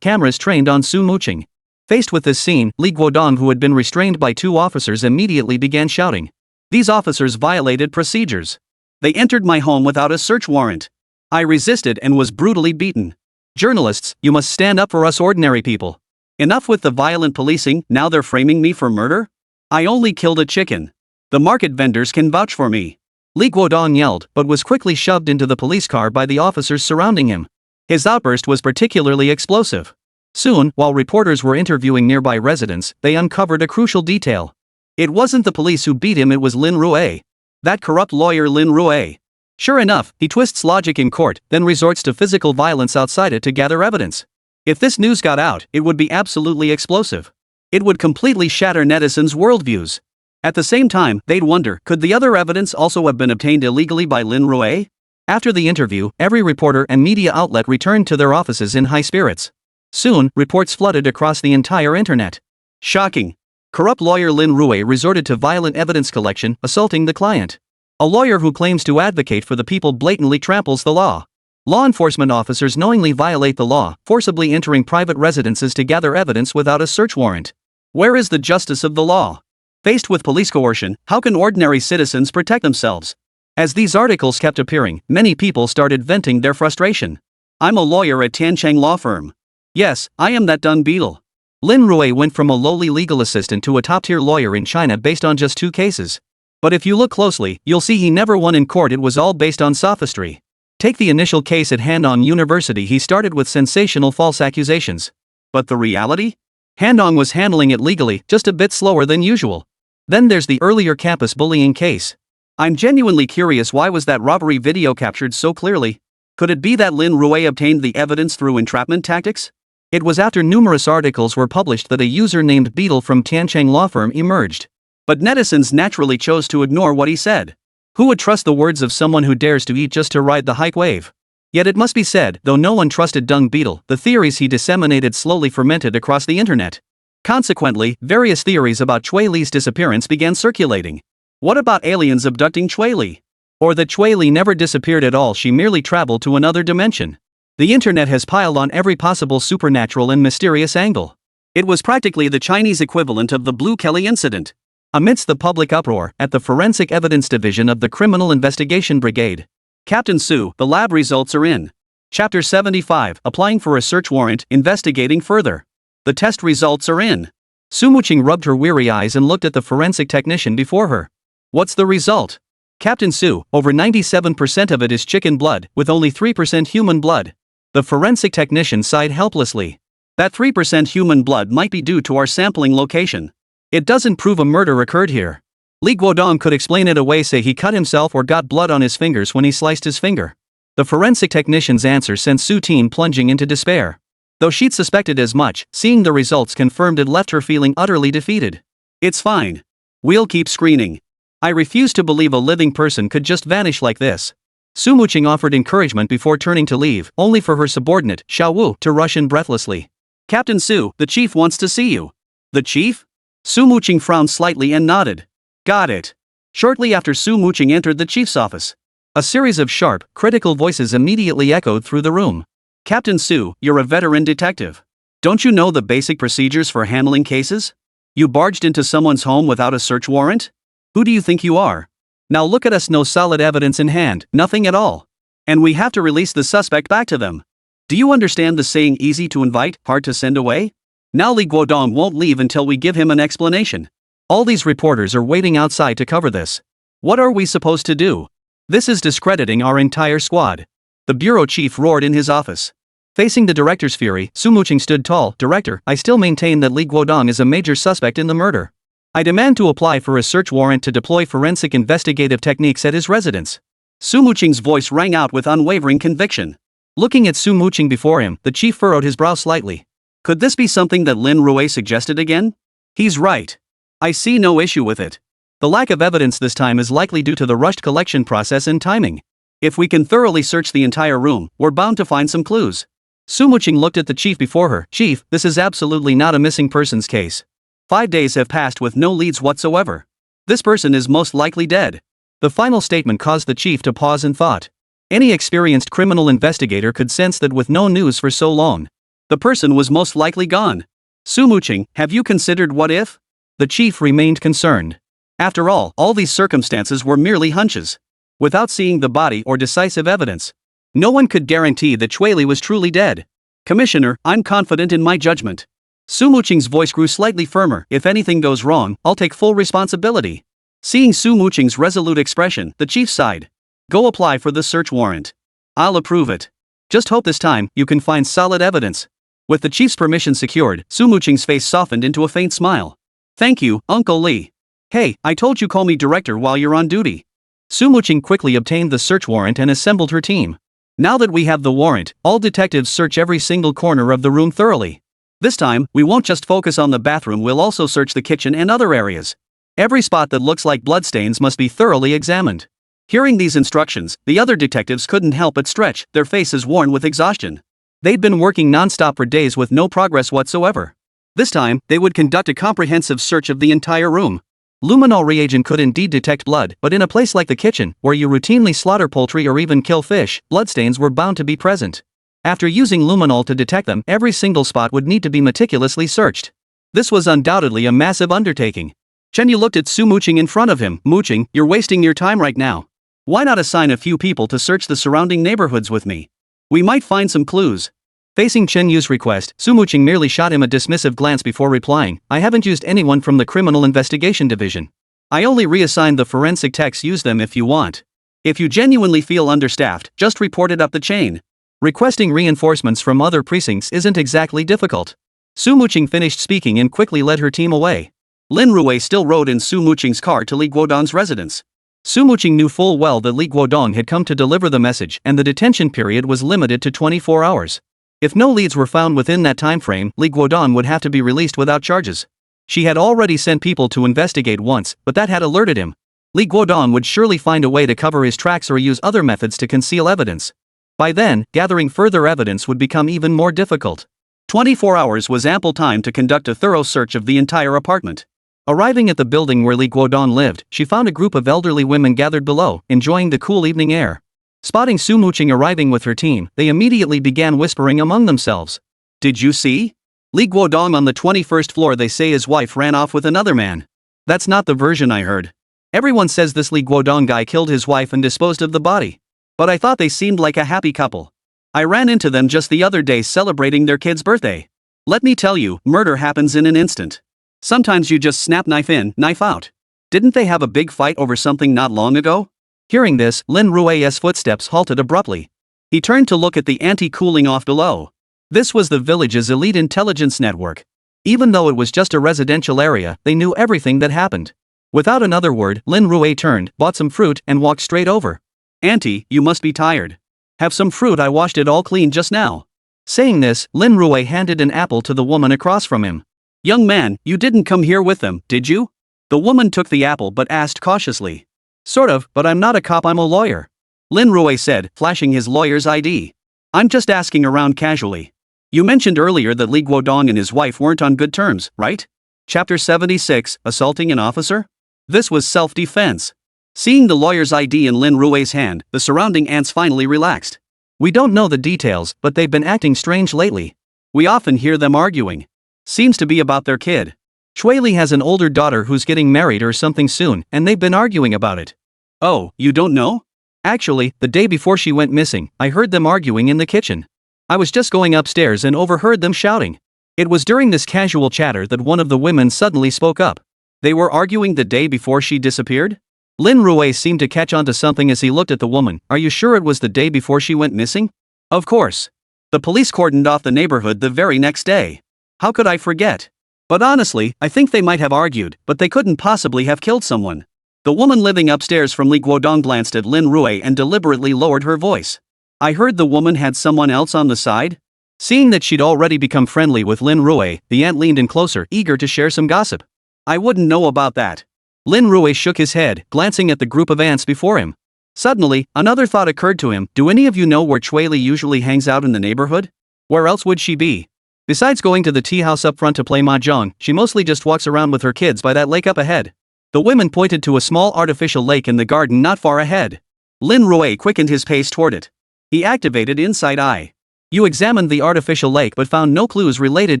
cameras trained on Su Muqing. Faced with this scene, Li Guodong, who had been restrained by 2 officers, immediately began shouting. These officers violated procedures. They entered my home without a search warrant. I resisted and was brutally beaten. Journalists, you must stand up for us ordinary people. Enough with the violent policing. Now they're framing me for murder? I only killed a chicken. The market vendors can vouch for me. Li Guodong yelled, but was quickly shoved into the police car by the officers surrounding him. His outburst was particularly explosive. Soon, while reporters were interviewing nearby residents, they uncovered a crucial detail. It wasn't the police who beat him, it was Lin Rui. That corrupt lawyer Lin Rui. Sure enough, he twists logic in court, then resorts to physical violence outside it to gather evidence. If this news got out, it would be absolutely explosive. It would completely shatter netizens' worldviews. At the same time, they'd wonder, could the other evidence also have been obtained illegally by Lin Rui? After the interview, every reporter and media outlet returned to their offices in high spirits. Soon, reports flooded across the entire internet. Shocking. Corrupt lawyer Lin Rui resorted to violent evidence collection, assaulting the client. A lawyer who claims to advocate for the people blatantly tramples the law. Law enforcement officers knowingly violate the law, forcibly entering private residences to gather evidence without a search warrant. Where is the justice of the law? Faced with police coercion, how can ordinary citizens protect themselves? As these articles kept appearing, many people started venting their frustration. I'm a lawyer at Tiancheng Law Firm. Yes, I am that dung beetle. Lin Rui went from a lowly legal assistant to a top-tier lawyer in China based on just 2 cases. But if you look closely, you'll see he never won in court. It was all based on sophistry. Take the initial case at Handong University. He started with sensational false accusations. But the reality? Handong was handling it legally, just a bit slower than usual. Then there's the earlier campus bullying case. I'm genuinely curious, why was that robbery video captured so clearly? Could it be that Lin Rui obtained the evidence through entrapment tactics? It was after numerous articles were published that a user named Beetle from Tiancheng Law Firm emerged. But netizens naturally chose to ignore what he said. Who would trust the words of someone who dares to eat just to ride the hype wave? Yet it must be said, though no one trusted Dung Beetle, the theories he disseminated slowly fermented across the internet. Consequently, various theories about Chui Li's disappearance began circulating. What about aliens abducting Chui Li? Or that Chui Li never disappeared at all, she merely traveled to another dimension. The internet has piled on every possible supernatural and mysterious angle. It was practically the Chinese equivalent of the Blue Kelly incident. Amidst the public uproar at the Forensic Evidence Division of the Criminal Investigation Brigade, Captain Su, the lab results are in. Chapter 75, Applying for a Search Warrant, Investigating Further. The test results are in. Su Muqing rubbed her weary eyes and looked at the forensic technician before her. What's the result? Captain Su, over 97% of it is chicken blood, with only 3% human blood. The forensic technician sighed helplessly. That 3% human blood might be due to our sampling location. It doesn't prove a murder occurred here. Li Guodong could explain it away, say he cut himself or got blood on his fingers when he sliced his finger. The forensic technician's answer sent Su Tin plunging into despair. Though she'd suspected as much, seeing the results confirmed it left her feeling utterly defeated. It's fine. We'll keep screening. I refuse to believe a living person could just vanish like this. Su Muqing offered encouragement before turning to leave, only for her subordinate, Xiao Wu, to rush in breathlessly. Captain Su, the chief wants to see you. The chief? Su Muqing frowned slightly and nodded. Got it. Shortly after Su Muqing entered the chief's office, a series of sharp, critical voices immediately echoed through the room. Captain Su, you're a veteran detective. Don't you know the basic procedures for handling cases? You barged into someone's home without a search warrant? Who do you think you are? Now look at us, no solid evidence in hand, nothing at all. And we have to release the suspect back to them. Do you understand the saying, easy to invite, hard to send away? Now Li Guodong won't leave until we give him an explanation. All these reporters are waiting outside to cover this. What are we supposed to do? This is discrediting our entire squad. The bureau chief roared in his office. Facing the director's fury, Su Muqing stood tall. Director, I still maintain that Li Guodong is a major suspect in the murder. I demand to apply for a search warrant to deploy forensic investigative techniques at his residence. Su Muqing's voice rang out with unwavering conviction. Looking at Su Muqing before him, the chief furrowed his brow slightly. Could this be something that Lin Rui suggested again? He's right. I see no issue with it. The lack of evidence this time is likely due to the rushed collection process and timing. If we can thoroughly search the entire room, we're bound to find some clues. Su Muqing looked at the chief before her. Chief, this is absolutely not a missing persons case. 5 days have passed with no leads whatsoever. This person is most likely dead. The final statement caused the chief to pause in thought. Any experienced criminal investigator could sense that with no news for so long, the person was most likely gone. Su Muqing, have you considered what if? The chief remained concerned. After all these circumstances were merely hunches. Without seeing the body or decisive evidence, no one could guarantee that Chui Li was truly dead. Commissioner, I'm confident in my judgment. Su Muqing's voice grew slightly firmer. If anything goes wrong, I'll take full responsibility. Seeing Su Muqing's resolute expression, the chief sighed. Go apply for the search warrant. I'll approve it. Just hope this time you can find solid evidence. With the chief's permission secured, Su Muqing's face softened into a faint smile. Thank you, Uncle Li. Hey, I told you call me director while you're on duty. Su Muqing quickly obtained the search warrant and assembled her team. Now that we have the warrant, all detectives search every single corner of the room thoroughly. This time, we won't just focus on the bathroom, we'll also search the kitchen and other areas. Every spot that looks like bloodstains must be thoroughly examined. Hearing these instructions, the other detectives couldn't help but stretch, their faces worn with exhaustion. They'd been working non-stop for days with no progress whatsoever. This time, they would conduct a comprehensive search of the entire room. Luminol reagent could indeed detect blood, but in a place like the kitchen, where you routinely slaughter poultry or even kill fish, bloodstains were bound to be present. After using luminol to detect them, every single spot would need to be meticulously searched. This was undoubtedly a massive undertaking. Chen Yu looked at Su Muqing in front of him. Muqing, you're wasting your time right now. Why not assign a few people to search the surrounding neighborhoods with me? We might find some clues. Facing Chen Yu's request, Su Muqing merely shot him a dismissive glance before replying, I haven't used anyone from the Criminal Investigation Division. I only reassigned the forensic techs. Use them if you want. If you genuinely feel understaffed, just report it up the chain. Requesting reinforcements from other precincts isn't exactly difficult. Su Muqing finished speaking and quickly led her team away. Lin Rui still rode in Su Muqing's car to Li Guodong's residence. Su Muqing knew full well that Li Guodong had come to deliver the message and the detention period was limited to 24 hours. If no leads were found within that time frame, Li Guodong would have to be released without charges. She had already sent people to investigate once, but that had alerted him. Li Guodong would surely find a way to cover his tracks or use other methods to conceal evidence. By then, gathering further evidence would become even more difficult. 24 hours was ample time to conduct a thorough search of the entire apartment. Arriving at the building where Li Guodong lived, she found a group of elderly women gathered below, enjoying the cool evening air. Spotting Su Muqing arriving with her team, they immediately began whispering among themselves. Did you see? Li Guodong on the 21st floor, they say his wife ran off with another man. That's not the version I heard. Everyone says this Li Guodong guy killed his wife and disposed of the body. But I thought they seemed like a happy couple. I ran into them just the other day celebrating their kid's birthday. Let me tell you, murder happens in an instant. Sometimes you just snap knife in, knife out. Didn't they have a big fight over something not long ago? Hearing this, Lin Rui's footsteps halted abruptly. He turned to look at the anti-cooling off below. This was the village's elite intelligence network. Even though it was just a residential area, they knew everything that happened. Without another word, Lin Rui turned, bought some fruit, and walked straight over. Auntie, you must be tired. Have some fruit, I washed it all clean just now. Saying this, Lin Rui handed an apple to the woman across from him. Young man, you didn't come here with them, did you? The woman took the apple but asked cautiously. Sort of, but I'm not a cop, I'm a lawyer. Lin Rui said, flashing his lawyer's ID. I'm just asking around casually. You mentioned earlier that Li Guodong and his wife weren't on good terms, right? Chapter 76, Assaulting an Officer? This was self-defense. Seeing the lawyer's ID in Lin Rui's hand, the surrounding ants finally relaxed. We don't know the details, but they've been acting strange lately. We often hear them arguing. Seems to be about their kid. Shui Li has an older daughter who's getting married or something soon, and they've been arguing about it. Oh, you don't know? Actually, the day before she went missing, I heard them arguing in the kitchen. I was just going upstairs and overheard them shouting. It was during this casual chatter that one of the women suddenly spoke up. They were arguing the day before she disappeared? Lin Rui seemed to catch on to something as he looked at the woman. Are you sure it was the day before she went missing? Of course. The police cordoned off the neighborhood the very next day. How could I forget? But honestly, I think they might have argued, but they couldn't possibly have killed someone. The woman living upstairs from Li Guodong glanced at Lin Rui and deliberately lowered her voice. I heard the woman had someone else on the side? Seeing that she'd already become friendly with Lin Rui, the ant leaned in closer, eager to share some gossip. I wouldn't know about that. Lin Rui shook his head, glancing at the group of ants before him. Suddenly, another thought occurred to him. Do any of you know where Shui Li usually hangs out in the neighborhood? Where else would she be? Besides going to the tea house up front to play mahjong, she mostly just walks around with her kids by that lake up ahead. The women pointed to a small artificial lake in the garden not far ahead. Lin Rui quickened his pace toward it. He activated Incite Eye. You examined the artificial lake but found no clues related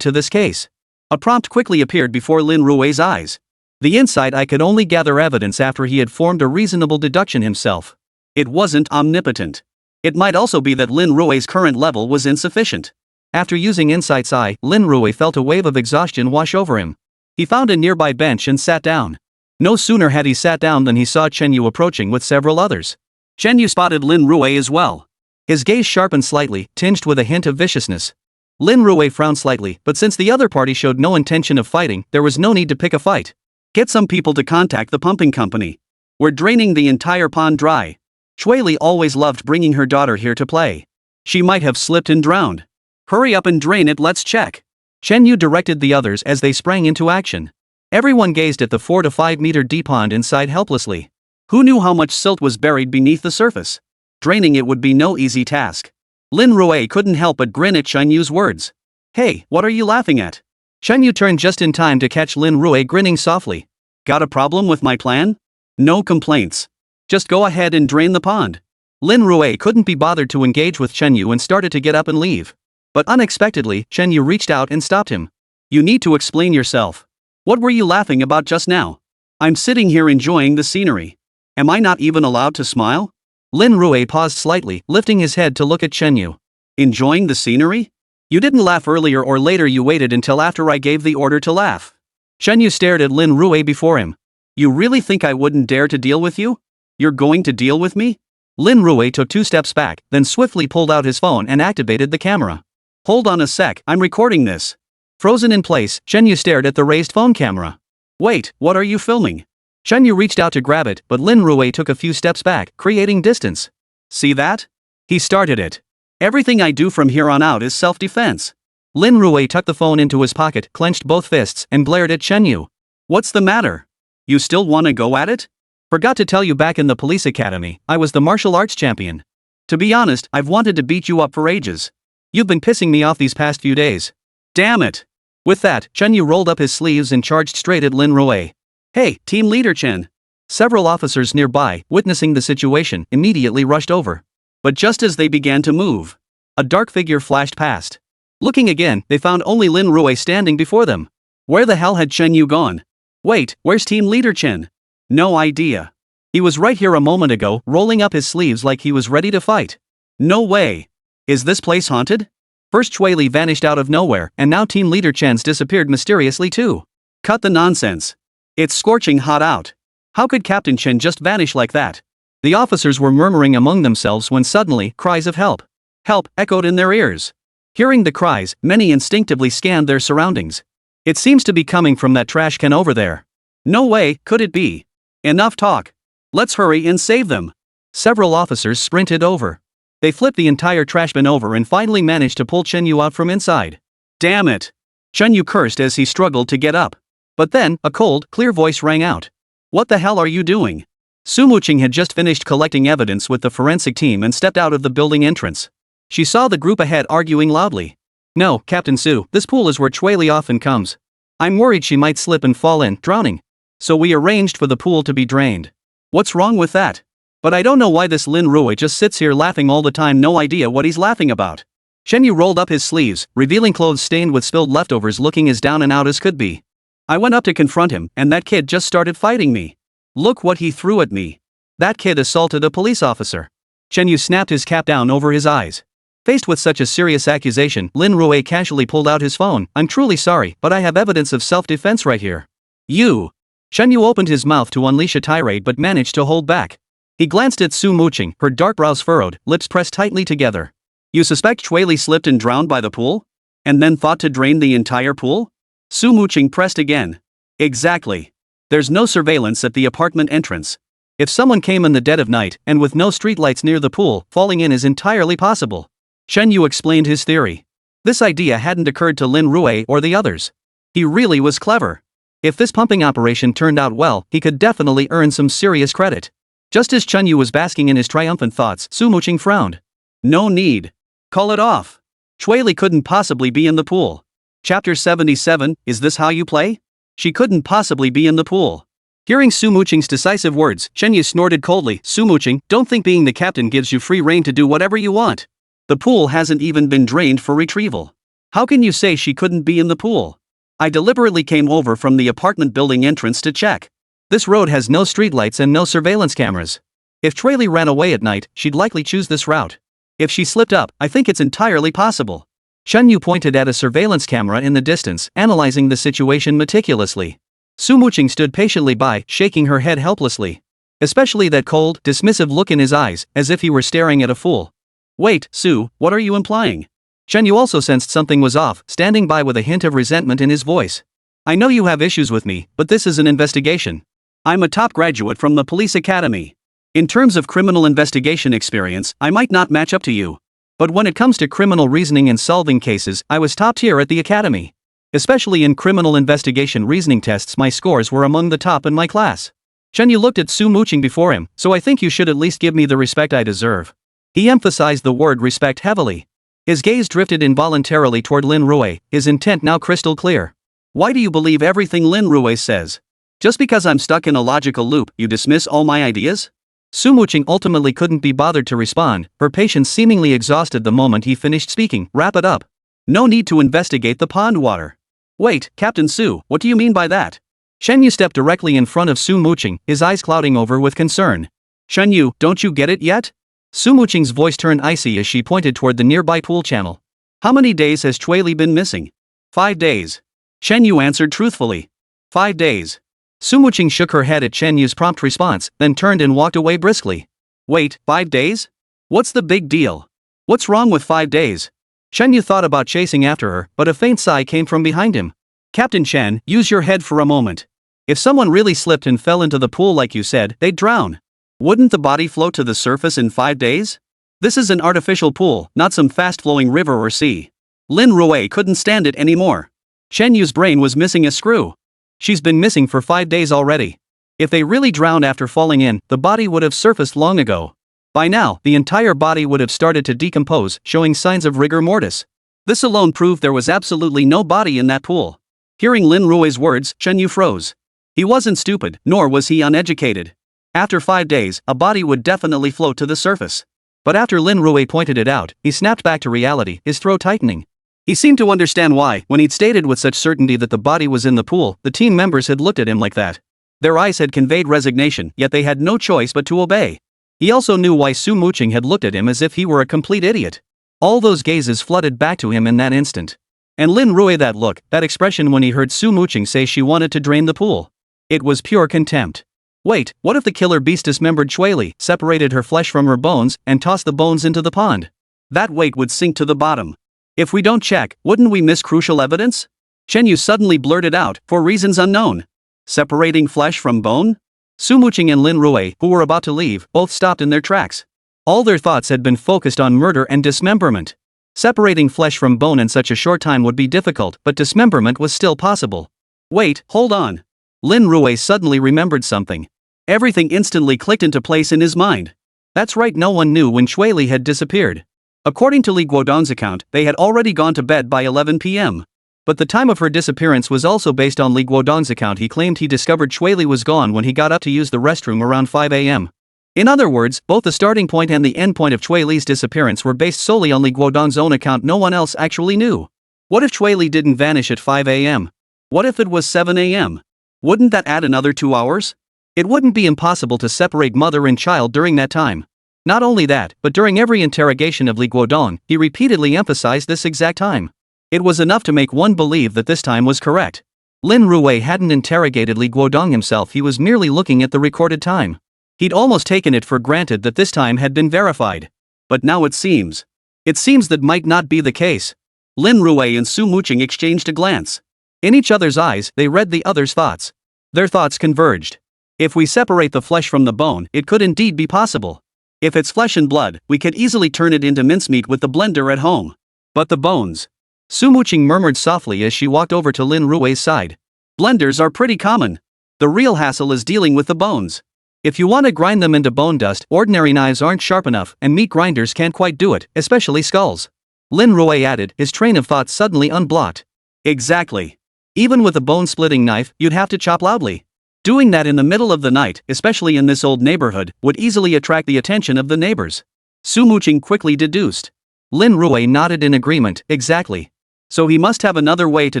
to this case. A prompt quickly appeared before Lin Rui's eyes. The Incite Eye could only gather evidence after he had formed a reasonable deduction himself. It wasn't omnipotent. It might also be that Lin Rui's current level was insufficient. After using Incite's Eye, Lin Rui felt a wave of exhaustion wash over him. He found a nearby bench and sat down. No sooner had he sat down than he saw Chen Yu approaching with several others. Chen Yu spotted Lin Rui as well. His gaze sharpened slightly, tinged with a hint of viciousness. Lin Rui frowned slightly, but since the other party showed no intention of fighting, there was no need to pick a fight. Get some people to contact the pumping company. We're draining the entire pond dry. Shui Li always loved bringing her daughter here to play. She might have slipped and drowned. Hurry up and drain it, let's check. Chen Yu directed the others as they sprang into action. Everyone gazed at the 4 to 5 meter deep pond inside helplessly. Who knew how much silt was buried beneath the surface? Draining it would be no easy task. Lin Rui couldn't help but grin at Chen Yu's words. Hey, what are you laughing at? Chen Yu turned just in time to catch Lin Rui grinning softly. Got a problem with my plan? No complaints. Just go ahead and drain the pond. Lin Rui couldn't be bothered to engage with Chen Yu and started to get up and leave. But unexpectedly, Chen Yu reached out and stopped him. You need to explain yourself. What were you laughing about just now? I'm sitting here enjoying the scenery. Am I not even allowed to smile? Lin Rui paused slightly, lifting his head to look at Chen Yu. Enjoying the scenery? You didn't laugh earlier, or later you waited until after I gave the order to laugh. Chen Yu stared at Lin Rui before him. You really think I wouldn't dare to deal with you? You're going to deal with me? Lin Rui took 2 steps back, then swiftly pulled out his phone and activated the camera. Hold on a sec, I'm recording this. Frozen in place, Chen Yu stared at the raised phone camera. Wait, what are you filming? Chen Yu reached out to grab it, but Lin Rui took a few steps back, creating distance. See that? He started it. Everything I do from here on out is self-defense. Lin Rui tucked the phone into his pocket, clenched both fists, and glared at Chen Yu. What's the matter? You still want to go at it? Forgot to tell you, back in the police academy, I was the martial arts champion. To be honest, I've wanted to beat you up for ages. You've been pissing me off these past few days. Damn it! With that, Chen Yu rolled up his sleeves and charged straight at Lin Rui. Hey, team leader Chen. Several officers nearby, witnessing the situation, immediately rushed over. But just as they began to move, a dark figure flashed past. Looking again, they found only Lin Rui standing before them. Where the hell had Chen Yu gone? Wait, where's team leader Chen? No idea. He was right here a moment ago, rolling up his sleeves like he was ready to fight. No way. Is this place haunted? First Chui Li vanished out of nowhere, and now team leader Chen's disappeared mysteriously too. Cut the nonsense. It's scorching hot out. How could Captain Chen just vanish like that? The officers were murmuring among themselves when suddenly, cries of help. Help echoed in their ears. Hearing the cries, many instinctively scanned their surroundings. It seems to be coming from that trash can over there. No way could it be. Enough talk. Let's hurry and save them. Several officers sprinted over. They flipped the entire trash bin over and finally managed to pull Chen Yu out from inside. Damn it! Chen Yu cursed as he struggled to get up. But then, a cold, clear voice rang out. What the hell are you doing? Su Muqing had just finished collecting evidence with the forensic team and stepped out of the building entrance. She saw the group ahead arguing loudly. No, Captain Su, this pool is where Chui Li often comes. I'm worried she might slip and fall in, drowning. So we arranged for the pool to be drained. What's wrong with that? But I don't know why this Lin Rui just sits here laughing all the time, no idea what he's laughing about. Chen Yu rolled up his sleeves, revealing clothes stained with spilled leftovers, looking as down and out as could be. I went up to confront him, and that kid just started fighting me. Look what he threw at me. That kid assaulted a police officer. Chen Yu snapped his cap down over his eyes. Faced with such a serious accusation, Lin Rui casually pulled out his phone. I'm truly sorry, but I have evidence of self-defense right here. You. Chen Yu opened his mouth to unleash a tirade but managed to hold back. He glanced at Su Muqing, her dark brows furrowed, lips pressed tightly together. You suspect Chui Li slipped and drowned by the pool? And then thought to drain the entire pool? Su Muqing pressed again. Exactly. There's no surveillance at the apartment entrance. If someone came in the dead of night, and with no streetlights near the pool, falling in is entirely possible. Chen Yu explained his theory. This idea hadn't occurred to Lin Rui or the others. He really was clever. If this pumping operation turned out well, he could definitely earn some serious credit. Just as Chen Yu was basking in his triumphant thoughts, Su Muqing frowned. No need. Call it off. Chui Li couldn't possibly be in the pool. Chapter 77, is this how you play? She couldn't possibly be in the pool. Hearing Su Muqing's decisive words, Chen Yu snorted coldly. Su Muqing, don't think being the captain gives you free rein to do whatever you want. The pool hasn't even been drained for retrieval. How can you say she couldn't be in the pool? I deliberately came over from the apartment building entrance to check. This road has no streetlights and no surveillance cameras. If Chui Li ran away at night, she'd likely choose this route. If she slipped up, I think it's entirely possible. Chen Yu pointed at a surveillance camera in the distance, analyzing the situation meticulously. Su Muqing stood patiently by, shaking her head helplessly. Especially that cold, dismissive look in his eyes, as if he were staring at a fool. Wait, Su, what are you implying? Chen Yu also sensed something was off, standing by with a hint of resentment in his voice. I know you have issues with me, but this is an investigation. I'm a top graduate from the police academy. In terms of criminal investigation experience, I might not match up to you. But when it comes to criminal reasoning and solving cases, I was top tier at the academy. Especially in criminal investigation reasoning tests, my scores were among the top in my class. Chen Yu looked at Su Muqing before him, so I think you should at least give me the respect I deserve. He emphasized the word respect heavily. His gaze drifted involuntarily toward Lin Rui, his intent now crystal clear. Why do you believe everything Lin Rui says? Just because I'm stuck in a logical loop, you dismiss all my ideas? Su Muqing ultimately couldn't be bothered to respond, her patience seemingly exhausted the moment he finished speaking. Wrap it up. No need to investigate the pond water. Wait, Captain Su, what do you mean by that? Chen Yu stepped directly in front of Su Muqing, his eyes clouding over with concern. Chen Yu, don't you get it yet? Su Muqing's voice turned icy as she pointed toward the nearby pool channel. How many days has Chui Li been missing? 5 days. Chen Yu answered truthfully. 5 days. Su Muqing shook her head at Chen Yu's prompt response, then turned and walked away briskly. Wait, 5 days? What's the big deal? What's wrong with 5 days? Chen Yu thought about chasing after her, but a faint sigh came from behind him. Captain Chen, use your head for a moment. If someone really slipped and fell into the pool like you said, they'd drown. Wouldn't the body float to the surface in 5 days? This is an artificial pool, not some fast-flowing river or sea. Lin Rui couldn't stand it anymore. Chen Yu's brain was missing a screw. She's been missing for 5 days already. If they really drowned after falling in, the body would have surfaced long ago. By now, the entire body would have started to decompose, showing signs of rigor mortis. This alone proved there was absolutely no body in that pool. Hearing Lin Rui's words, Chen Yu froze. He wasn't stupid, nor was he uneducated. After 5 days, a body would definitely float to the surface. But after Lin Rui pointed it out, he snapped back to reality, his throat tightening. He seemed to understand why, when he'd stated with such certainty that the body was in the pool, the team members had looked at him like that. Their eyes had conveyed resignation, yet they had no choice but to obey. He also knew why Su Muqing had looked at him as if he were a complete idiot. All those gazes flooded back to him in that instant. And Lin Rui, that look, that expression when he heard Su Muqing say she wanted to drain the pool. It was pure contempt. Wait, what if the killer beast dismembered Chui Li, separated her flesh from her bones, and tossed the bones into the pond? That weight would sink to the bottom. If we don't check, wouldn't we miss crucial evidence? Chen Yu suddenly blurted out, for reasons unknown. Separating flesh from bone? Su Muqing and Lin Rui, who were about to leave, both stopped in their tracks. All their thoughts had been focused on murder and dismemberment. Separating flesh from bone in such a short time would be difficult, but dismemberment was still possible. Wait, hold on. Lin Rui suddenly remembered something. Everything instantly clicked into place in his mind. That's right, no one knew when Chui Li had disappeared. According to Li Guodong's account, they had already gone to bed by 11 p.m. But the time of her disappearance was also based on Li Guodong's account. He claimed he discovered Chui Li was gone when he got up to use the restroom around 5 a.m. In other words, both the starting point and the end point of Chui Li's disappearance were based solely on Li Guodong's own account. No one else actually knew. What if Chui Li didn't vanish at 5 a.m.? What if it was 7 a.m.? Wouldn't that add another 2 hours? It wouldn't be impossible to separate mother and child during that time. Not only that, but during every interrogation of Li Guodong, he repeatedly emphasized this exact time. It was enough to make one believe that this time was correct. Lin Rui hadn't interrogated Li Guodong himself, he was merely looking at the recorded time. He'd almost taken it for granted that this time had been verified. But now it seems that might not be the case. Lin Rui and Su Muqing exchanged a glance. In each other's eyes, they read the other's thoughts. Their thoughts converged. If we separate the flesh from the bone, it could indeed be possible. If it's flesh and blood, we could easily turn it into mincemeat with the blender at home. But the bones. Su Muqing murmured softly as she walked over to Lin Rui's side. Blenders are pretty common. The real hassle is dealing with the bones. If you want to grind them into bone dust, ordinary knives aren't sharp enough, and meat grinders can't quite do it, especially skulls. Lin Rui added, his train of thought suddenly unblocked. Exactly. Even with a bone-splitting knife, you'd have to chop loudly. Doing that in the middle of the night, especially in this old neighborhood, would easily attract the attention of the neighbors. Su Muqing quickly deduced. Lin Rui nodded in agreement, exactly. So he must have another way to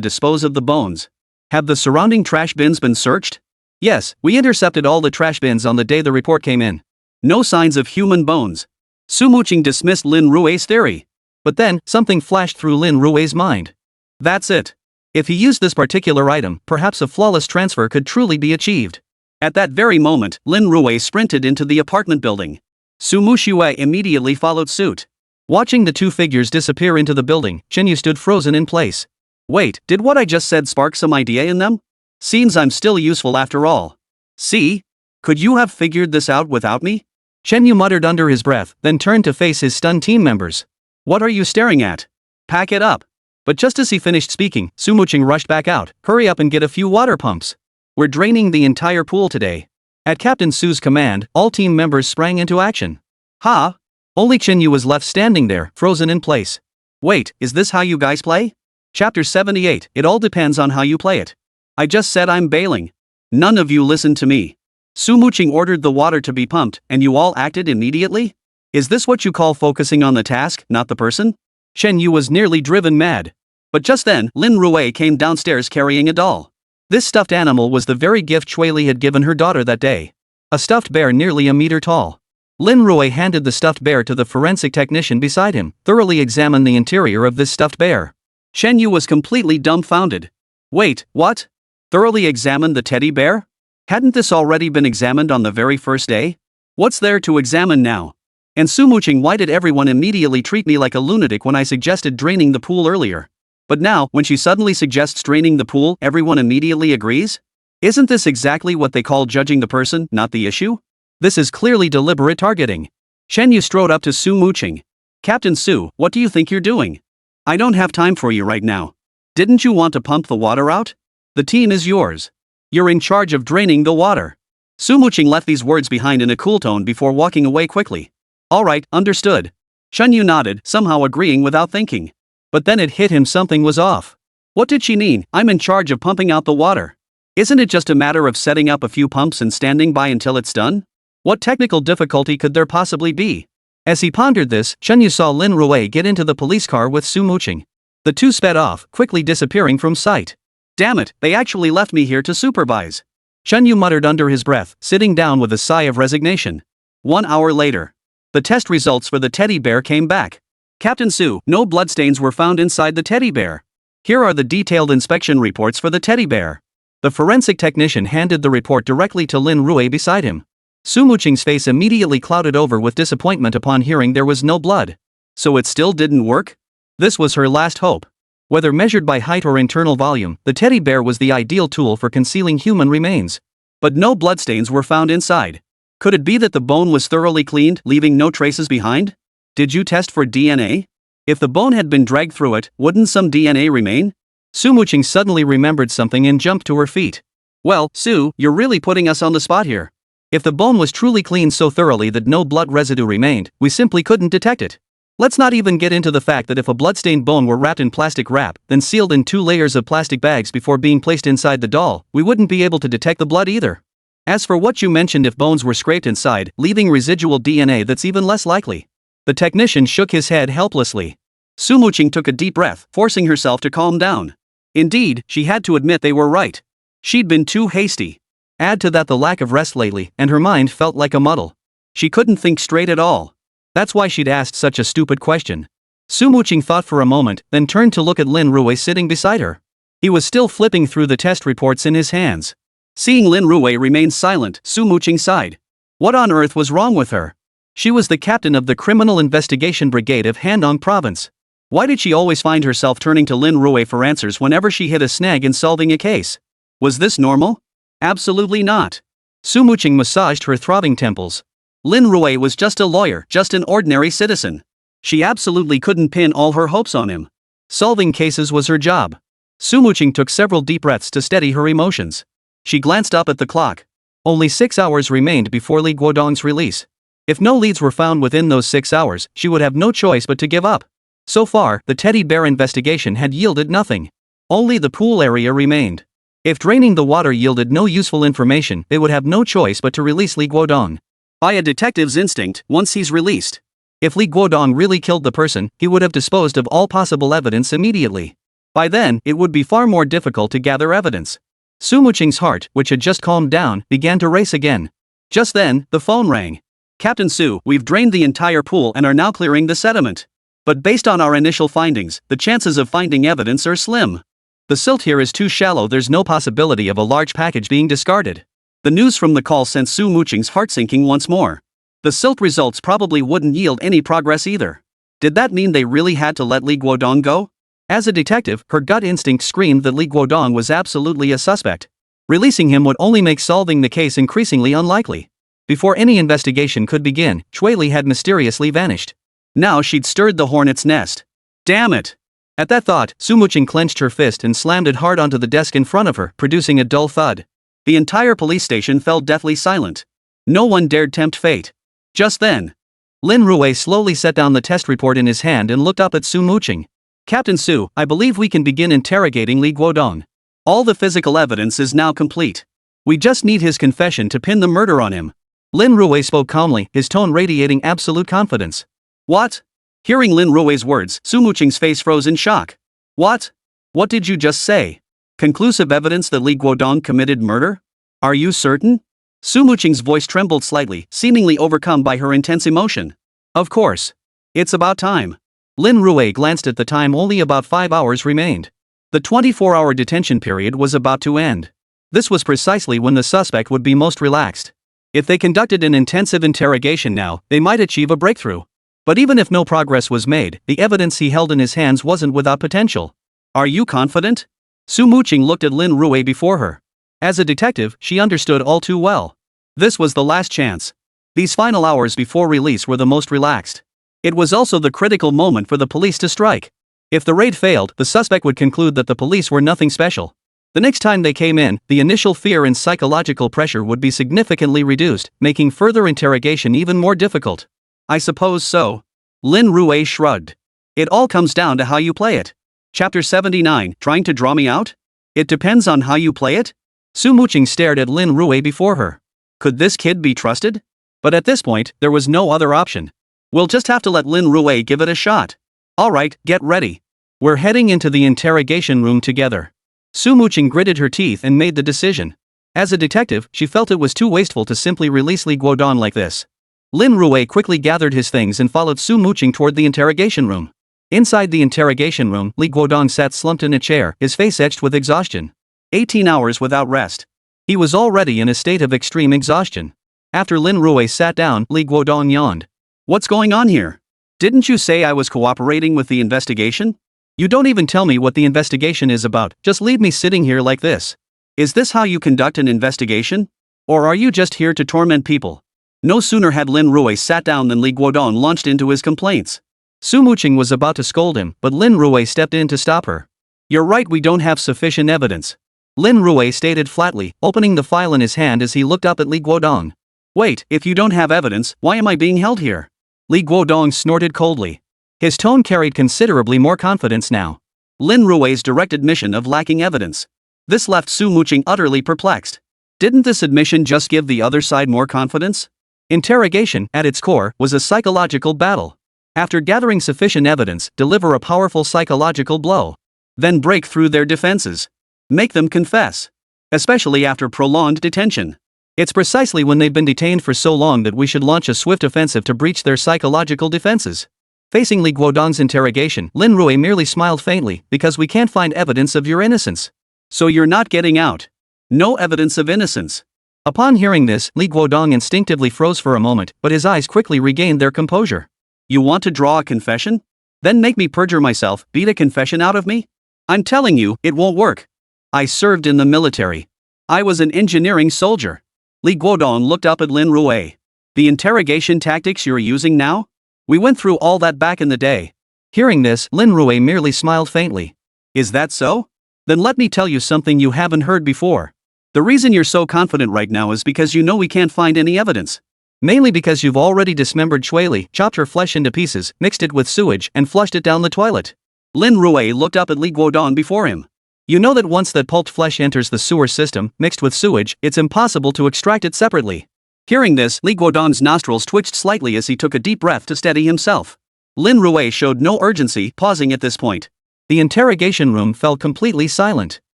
dispose of the bones. Have the surrounding trash bins been searched? Yes, we intercepted all the trash bins on the day the report came in. No signs of human bones. Su Muqing dismissed Lin Rui's theory. But then, something flashed through Lin Rui's mind. That's it. If he used this particular item, perhaps a flawless transfer could truly be achieved. At that very moment, Lin Rui sprinted into the apartment building. Su Muqing immediately followed suit. Watching the two figures disappear into the building, Chen Yu stood frozen in place. Wait, did what I just said spark some idea in them? Seems I'm still useful after all. See? Could you have figured this out without me? Chen Yu muttered under his breath, then turned to face his stunned team members. What are you staring at? Pack it up. But just as he finished speaking, Su Muqing rushed back out. Hurry up and get a few water pumps. We're draining the entire pool today. At Captain Su's command, all team members sprang into action. Ha! Only Chen Yu was left standing there, frozen in place. Wait, is this how you guys play? Chapter 78, it all depends on how you play it. I just said I'm bailing. None of you listened to me. Su Muqing ordered the water to be pumped, and you all acted immediately? Is this what you call focusing on the task, not the person? Chen Yu was nearly driven mad. But just then, Lin Rui came downstairs carrying a doll. This stuffed animal was the very gift Chui Li had given her daughter that day. A stuffed bear nearly a meter tall. Lin Rui handed the stuffed bear to the forensic technician beside him, thoroughly examined the interior of this stuffed bear. Chen Yu was completely dumbfounded. Wait, what? Thoroughly examined the teddy bear? Hadn't this already been examined on the very first day? What's there to examine now? And Su Muqing, why did everyone immediately treat me like a lunatic when I suggested draining the pool earlier? But now, when she suddenly suggests draining the pool, everyone immediately agrees? Isn't this exactly what they call judging the person, not the issue? This is clearly deliberate targeting. Chen Yu strode up to Su Muqing. Captain Su, what do you think you're doing? I don't have time for you right now. Didn't you want to pump the water out? The team is yours. You're in charge of draining the water. Su Muqing left these words behind in a cool tone before walking away quickly. All right, understood. Chen Yu nodded, somehow agreeing without thinking. But then it hit him, something was off. What did she mean? I'm in charge of pumping out the water. Isn't it just a matter of setting up a few pumps and standing by until it's done? What technical difficulty could there possibly be? As he pondered this, Chunyu saw Lin Rui get into the police car with Su Muqing. The two sped off, quickly disappearing from sight. Damn it, they actually left me here to supervise. Chunyu muttered under his breath, sitting down with a sigh of resignation. 1 hour later. The test results for the teddy bear came back. Captain Su, no bloodstains were found inside the teddy bear. Here are the detailed inspection reports for the teddy bear. The forensic technician handed the report directly to Lin Rui beside him. Su Muqing's face immediately clouded over with disappointment upon hearing there was no blood. So it still didn't work? This was her last hope. Whether measured by height or internal volume, the teddy bear was the ideal tool for concealing human remains. But no bloodstains were found inside. Could it be that the bone was thoroughly cleaned, leaving no traces behind? Did you test for DNA? If the bone had been dragged through it, wouldn't some DNA remain? Su Muqing suddenly remembered something and jumped to her feet. Well, Su, you're really putting us on the spot here. If the bone was truly cleaned so thoroughly that no blood residue remained, we simply couldn't detect it. Let's not even get into the fact that if a bloodstained bone were wrapped in plastic wrap, then sealed in 2 layers of plastic bags before being placed inside the doll, we wouldn't be able to detect the blood either. As for what you mentioned, if bones were scraped inside, leaving residual DNA, that's even less likely. The technician shook his head helplessly. Su Muqing took a deep breath, forcing herself to calm down. Indeed, she had to admit they were right. She'd been too hasty. Add to that the lack of rest lately, and her mind felt like a muddle. She couldn't think straight at all. That's why she'd asked such a stupid question. Su Muqing thought for a moment, then turned to look at Lin Rui sitting beside her. He was still flipping through the test reports in his hands. Seeing Lin Rui remain silent, Su Muqing sighed. What on earth was wrong with her? She was the captain of the Criminal Investigation Brigade of Handong Province. Why did she always find herself turning to Lin Rui for answers whenever she hit a snag in solving a case? Was this normal? Absolutely not. Su Muqing massaged her throbbing temples. Lin Rui was just a lawyer, just an ordinary citizen. She absolutely couldn't pin all her hopes on him. Solving cases was her job. Su Muqing took several deep breaths to steady her emotions. She glanced up at the clock. Only 6 hours remained before Li Guodong's release. If no leads were found within those 6 hours, she would have no choice but to give up. So far, the teddy bear investigation had yielded nothing. Only the pool area remained. If draining the water yielded no useful information, they would have no choice but to release Li Guodong. By a detective's instinct, once he's released. If Li Guodong really killed the person, he would have disposed of all possible evidence immediately. By then, it would be far more difficult to gather evidence. Su Muqing's heart, which had just calmed down, began to race again. Just then, the phone rang. Captain Su, we've drained the entire pool and are now clearing the sediment. But based on our initial findings, the chances of finding evidence are slim. The silt here is too shallow, there's no possibility of a large package being discarded. The news from the call sent Su Muqing's heart sinking once more. The silt results probably wouldn't yield any progress either. Did that mean they really had to let Li Guodong go? As a detective, her gut instinct screamed that Li Guodong was absolutely a suspect. Releasing him would only make solving the case increasingly unlikely. Before any investigation could begin, Chui Li had mysteriously vanished. Now she'd stirred the hornet's nest. Damn it! At that thought, Su Muqing clenched her fist and slammed it hard onto the desk in front of her, producing a dull thud. The entire police station fell deathly silent. No one dared tempt fate. Just then, Lin Rui slowly set down the test report in his hand and looked up at Su Muqing. Captain Su, I believe we can begin interrogating Li Guodong. All the physical evidence is now complete. We just need his confession to pin the murder on him. Lin Rui spoke calmly, his tone radiating absolute confidence. What? Hearing Lin Rui's words, Su Muqing's face froze in shock. What? What did you just say? Conclusive evidence that Li Guodong committed murder? Are you certain? Su Muqing's voice trembled slightly, seemingly overcome by her intense emotion. Of course. It's about time. Lin Rui glanced at the time. Only about 5 hours remained. The 24-hour detention period was about to end. This was precisely when the suspect would be most relaxed. If they conducted an intensive interrogation now, they might achieve a breakthrough. But even if no progress was made, the evidence he held in his hands wasn't without potential. Are you confident? Su Muqing looked at Lin Rui before her. As a detective, she understood all too well. This was the last chance. These final hours before release were the most relaxed. It was also the critical moment for the police to strike. If the raid failed, the suspect would conclude that the police were nothing special. The next time they came in, the initial fear and psychological pressure would be significantly reduced, making further interrogation even more difficult. I suppose so. Lin Rui shrugged. It all comes down to how you play it. Chapter 79, trying to draw me out? It depends on how you play it? Su Muqing stared at Lin Rui before her. Could this kid be trusted? But at this point, there was no other option. We'll just have to let Lin Rui give it a shot. Alright, get ready. We're heading into the interrogation room together. Su Muqing gritted her teeth and made the decision. As a detective, she felt it was too wasteful to simply release Li Guodong like this. Lin Rui quickly gathered his things and followed Su Muqing toward the interrogation room. Inside the interrogation room, Li Guodong sat slumped in a chair, his face etched with exhaustion. 18 hours without rest. He was already in a state of extreme exhaustion. After Lin Rui sat down, Li Guodong yawned. What's going on here? Didn't you say I was cooperating with the investigation? You don't even tell me what the investigation is about, just leave me sitting here like this. Is this how you conduct an investigation? Or are you just here to torment people? No sooner had Lin Rui sat down than Li Guodong launched into his complaints. Su Muqing was about to scold him, but Lin Rui stepped in to stop her. You're right, we don't have sufficient evidence. Lin Rui stated flatly, opening the file in his hand as he looked up at Li Guodong. Wait, if you don't have evidence, why am I being held here? Li Guodong snorted coldly. His tone carried considerably more confidence now. Lin Rui's direct admission of lacking evidence. This left Su Muqing utterly perplexed. Didn't this admission just give the other side more confidence? Interrogation, at its core, was a psychological battle. After gathering sufficient evidence, deliver a powerful psychological blow. Then break through their defenses. Make them confess. Especially after prolonged detention. It's precisely when they've been detained for so long that we should launch a swift offensive to breach their psychological defenses. Facing Li Guodong's interrogation, Lin Rui merely smiled faintly, because we can't find evidence of your innocence. So you're not getting out. No evidence of innocence. Upon hearing this, Li Guodong instinctively froze for a moment, but his eyes quickly regained their composure. You want to draw a confession? Then make me perjure myself, beat a confession out of me? I'm telling you, it won't work. I served in the military. I was an engineering soldier. Li Guodong looked up at Lin Rui. The interrogation tactics you're using now? We went through all that back in the day. Hearing this, Lin Rui merely smiled faintly. Is that so? Then let me tell you something you haven't heard before. The reason you're so confident right now is because you know we can't find any evidence. Mainly because you've already dismembered Shuili, chopped her flesh into pieces, mixed it with sewage, and flushed it down the toilet. Lin Rui looked up at Li Guodong before him. You know that once that pulped flesh enters the sewer system, mixed with sewage, it's impossible to extract it separately. Hearing this, Li Guodong's nostrils twitched slightly as he took a deep breath to steady himself. Lin Rui showed no urgency, pausing at this point. The interrogation room fell completely silent.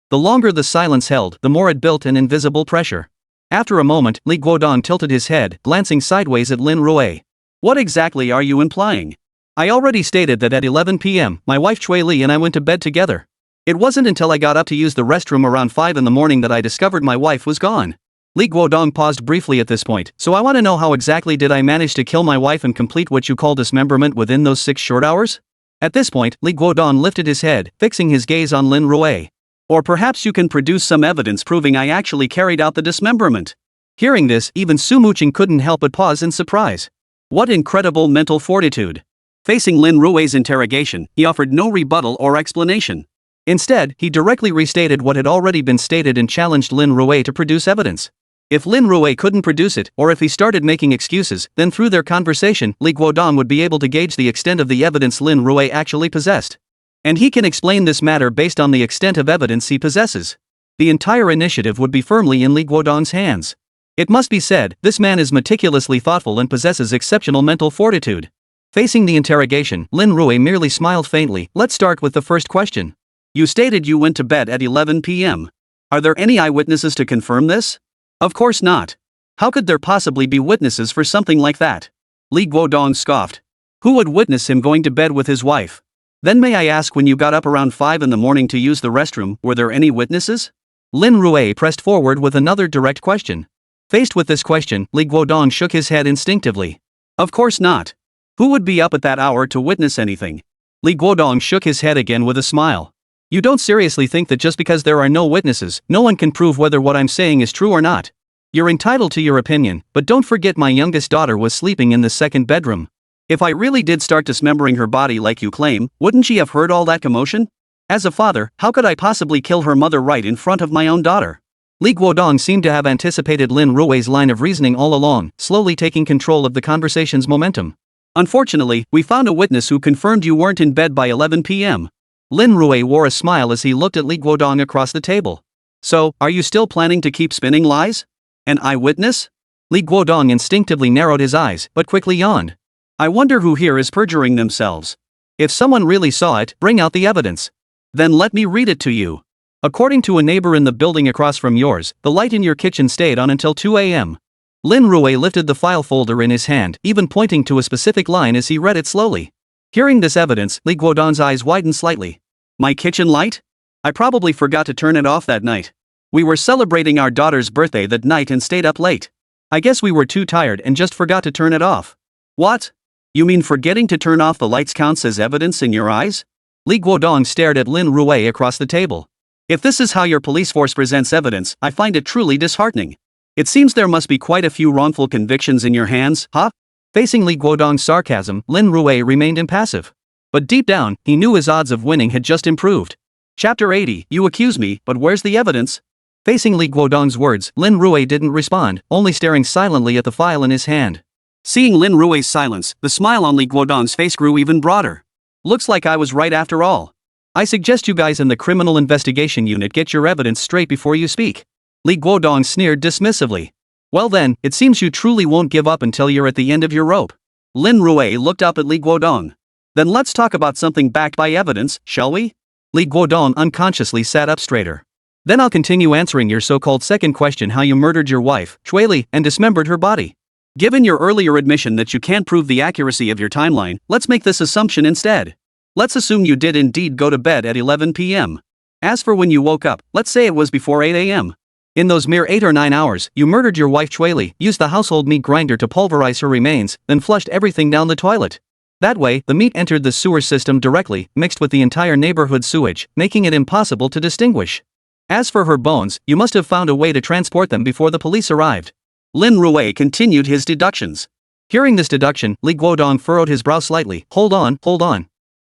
The longer the silence held, the more it built an invisible pressure. After a moment, Li Guodong tilted his head, glancing sideways at Lin Rui. What exactly are you implying? I already stated that at 11 p.m., my wife Chui Li and I went to bed together. It wasn't until I got up to use the restroom around 5 in the morning that I discovered my wife was gone. Li Guodong paused briefly at this point, so I want to know how exactly did I manage to kill my wife and complete what you call dismemberment within those 6 short hours? At this point, Li Guodong lifted his head, fixing his gaze on Lin Rui. Or perhaps you can produce some evidence proving I actually carried out the dismemberment. Hearing this, even Su Muqing couldn't help but pause in surprise. What incredible mental fortitude. Facing Lin Rui's interrogation, he offered no rebuttal or explanation. Instead, he directly restated what had already been stated and challenged Lin Rui to produce evidence. If Lin Rui couldn't produce it, or if he started making excuses, then through their conversation, Li Guodong would be able to gauge the extent of the evidence Lin Rui actually possessed. And he can explain this matter based on the extent of evidence he possesses. The entire initiative would be firmly in Li Guodong's hands. It must be said, this man is meticulously thoughtful and possesses exceptional mental fortitude. Facing the interrogation, Lin Rui merely smiled faintly. Let's start with the first question. You stated you went to bed at 11 p.m. Are there any eyewitnesses to confirm this? Of course not. How could there possibly be witnesses for something like that? Li Guodong scoffed. Who would witness him going to bed with his wife? Then may I ask, when you got up around 5 in the morning to use the restroom, were there any witnesses? Lin Rui pressed forward with another direct question. Faced with this question, Li Guodong shook his head instinctively. Of course not. Who would be up at that hour to witness anything? Li Guodong shook his head again with a smile. You don't seriously think that just because there are no witnesses, no one can prove whether what I'm saying is true or not? You're entitled to your opinion, but don't forget my youngest daughter was sleeping in the second bedroom. If I really did start dismembering her body like you claim, wouldn't she have heard all that commotion? As a father, how could I possibly kill her mother right in front of my own daughter? Li Guodong seemed to have anticipated Lin Rui's line of reasoning all along, slowly taking control of the conversation's momentum. Unfortunately, we found a witness who confirmed you weren't in bed by 11 p.m. Lin Rui wore a smile as he looked at Li Guodong across the table. So, are you still planning to keep spinning lies? An eyewitness? Li Guodong instinctively narrowed his eyes, but quickly yawned. I wonder who here is perjuring themselves. If someone really saw it, bring out the evidence. Then let me read it to you. According to a neighbor in the building across from yours, the light in your kitchen stayed on until 2 a.m. Lin Rui lifted the file folder in his hand, even pointing to a specific line as he read it slowly. Hearing this evidence, Li Guodong's eyes widened slightly. My kitchen light? I probably forgot to turn it off that night. We were celebrating our daughter's birthday that night and stayed up late. I guess we were too tired and just forgot to turn it off. What? You mean forgetting to turn off the lights counts as evidence in your eyes? Li Guodong stared at Lin Rui across the table. If this is how your police force presents evidence, I find it truly disheartening. It seems there must be quite a few wrongful convictions in your hands, huh? Facing Li Guodong's sarcasm, Lin Rui remained impassive. But deep down, he knew his odds of winning had just improved. Chapter 80, you accuse me, but where's the evidence? Facing Li Guodong's words, Lin Rui didn't respond, only staring silently at the file in his hand. Seeing Lin Rui's silence, the smile on Li Guodong's face grew even broader. Looks like I was right after all. I suggest you guys in the criminal investigation unit get your evidence straight before you speak. Li Guodong sneered dismissively. Well then, it seems you truly won't give up until you're at the end of your rope. Lin Rui looked up at Li Guodong. Then let's talk about something backed by evidence, shall we? Li Guodong unconsciously sat up straighter. Then I'll continue answering your so-called second question, how you murdered your wife, Chui, and dismembered her body. Given your earlier admission that you can't prove the accuracy of your timeline, let's make this assumption instead. Let's assume you did indeed go to bed at 11 p.m. As for when you woke up, let's say it was before 8 a.m. In those mere 8 or 9 hours, you murdered your wife Chui, used the household meat grinder to pulverize her remains, then flushed everything down the toilet. That way, the meat entered the sewer system directly, mixed with the entire neighborhood sewage, making it impossible to distinguish. As for her bones, you must have found a way to transport them before the police arrived. Lin Rui continued his deductions. Hearing this deduction, Li Guodong furrowed his brow slightly. Hold on.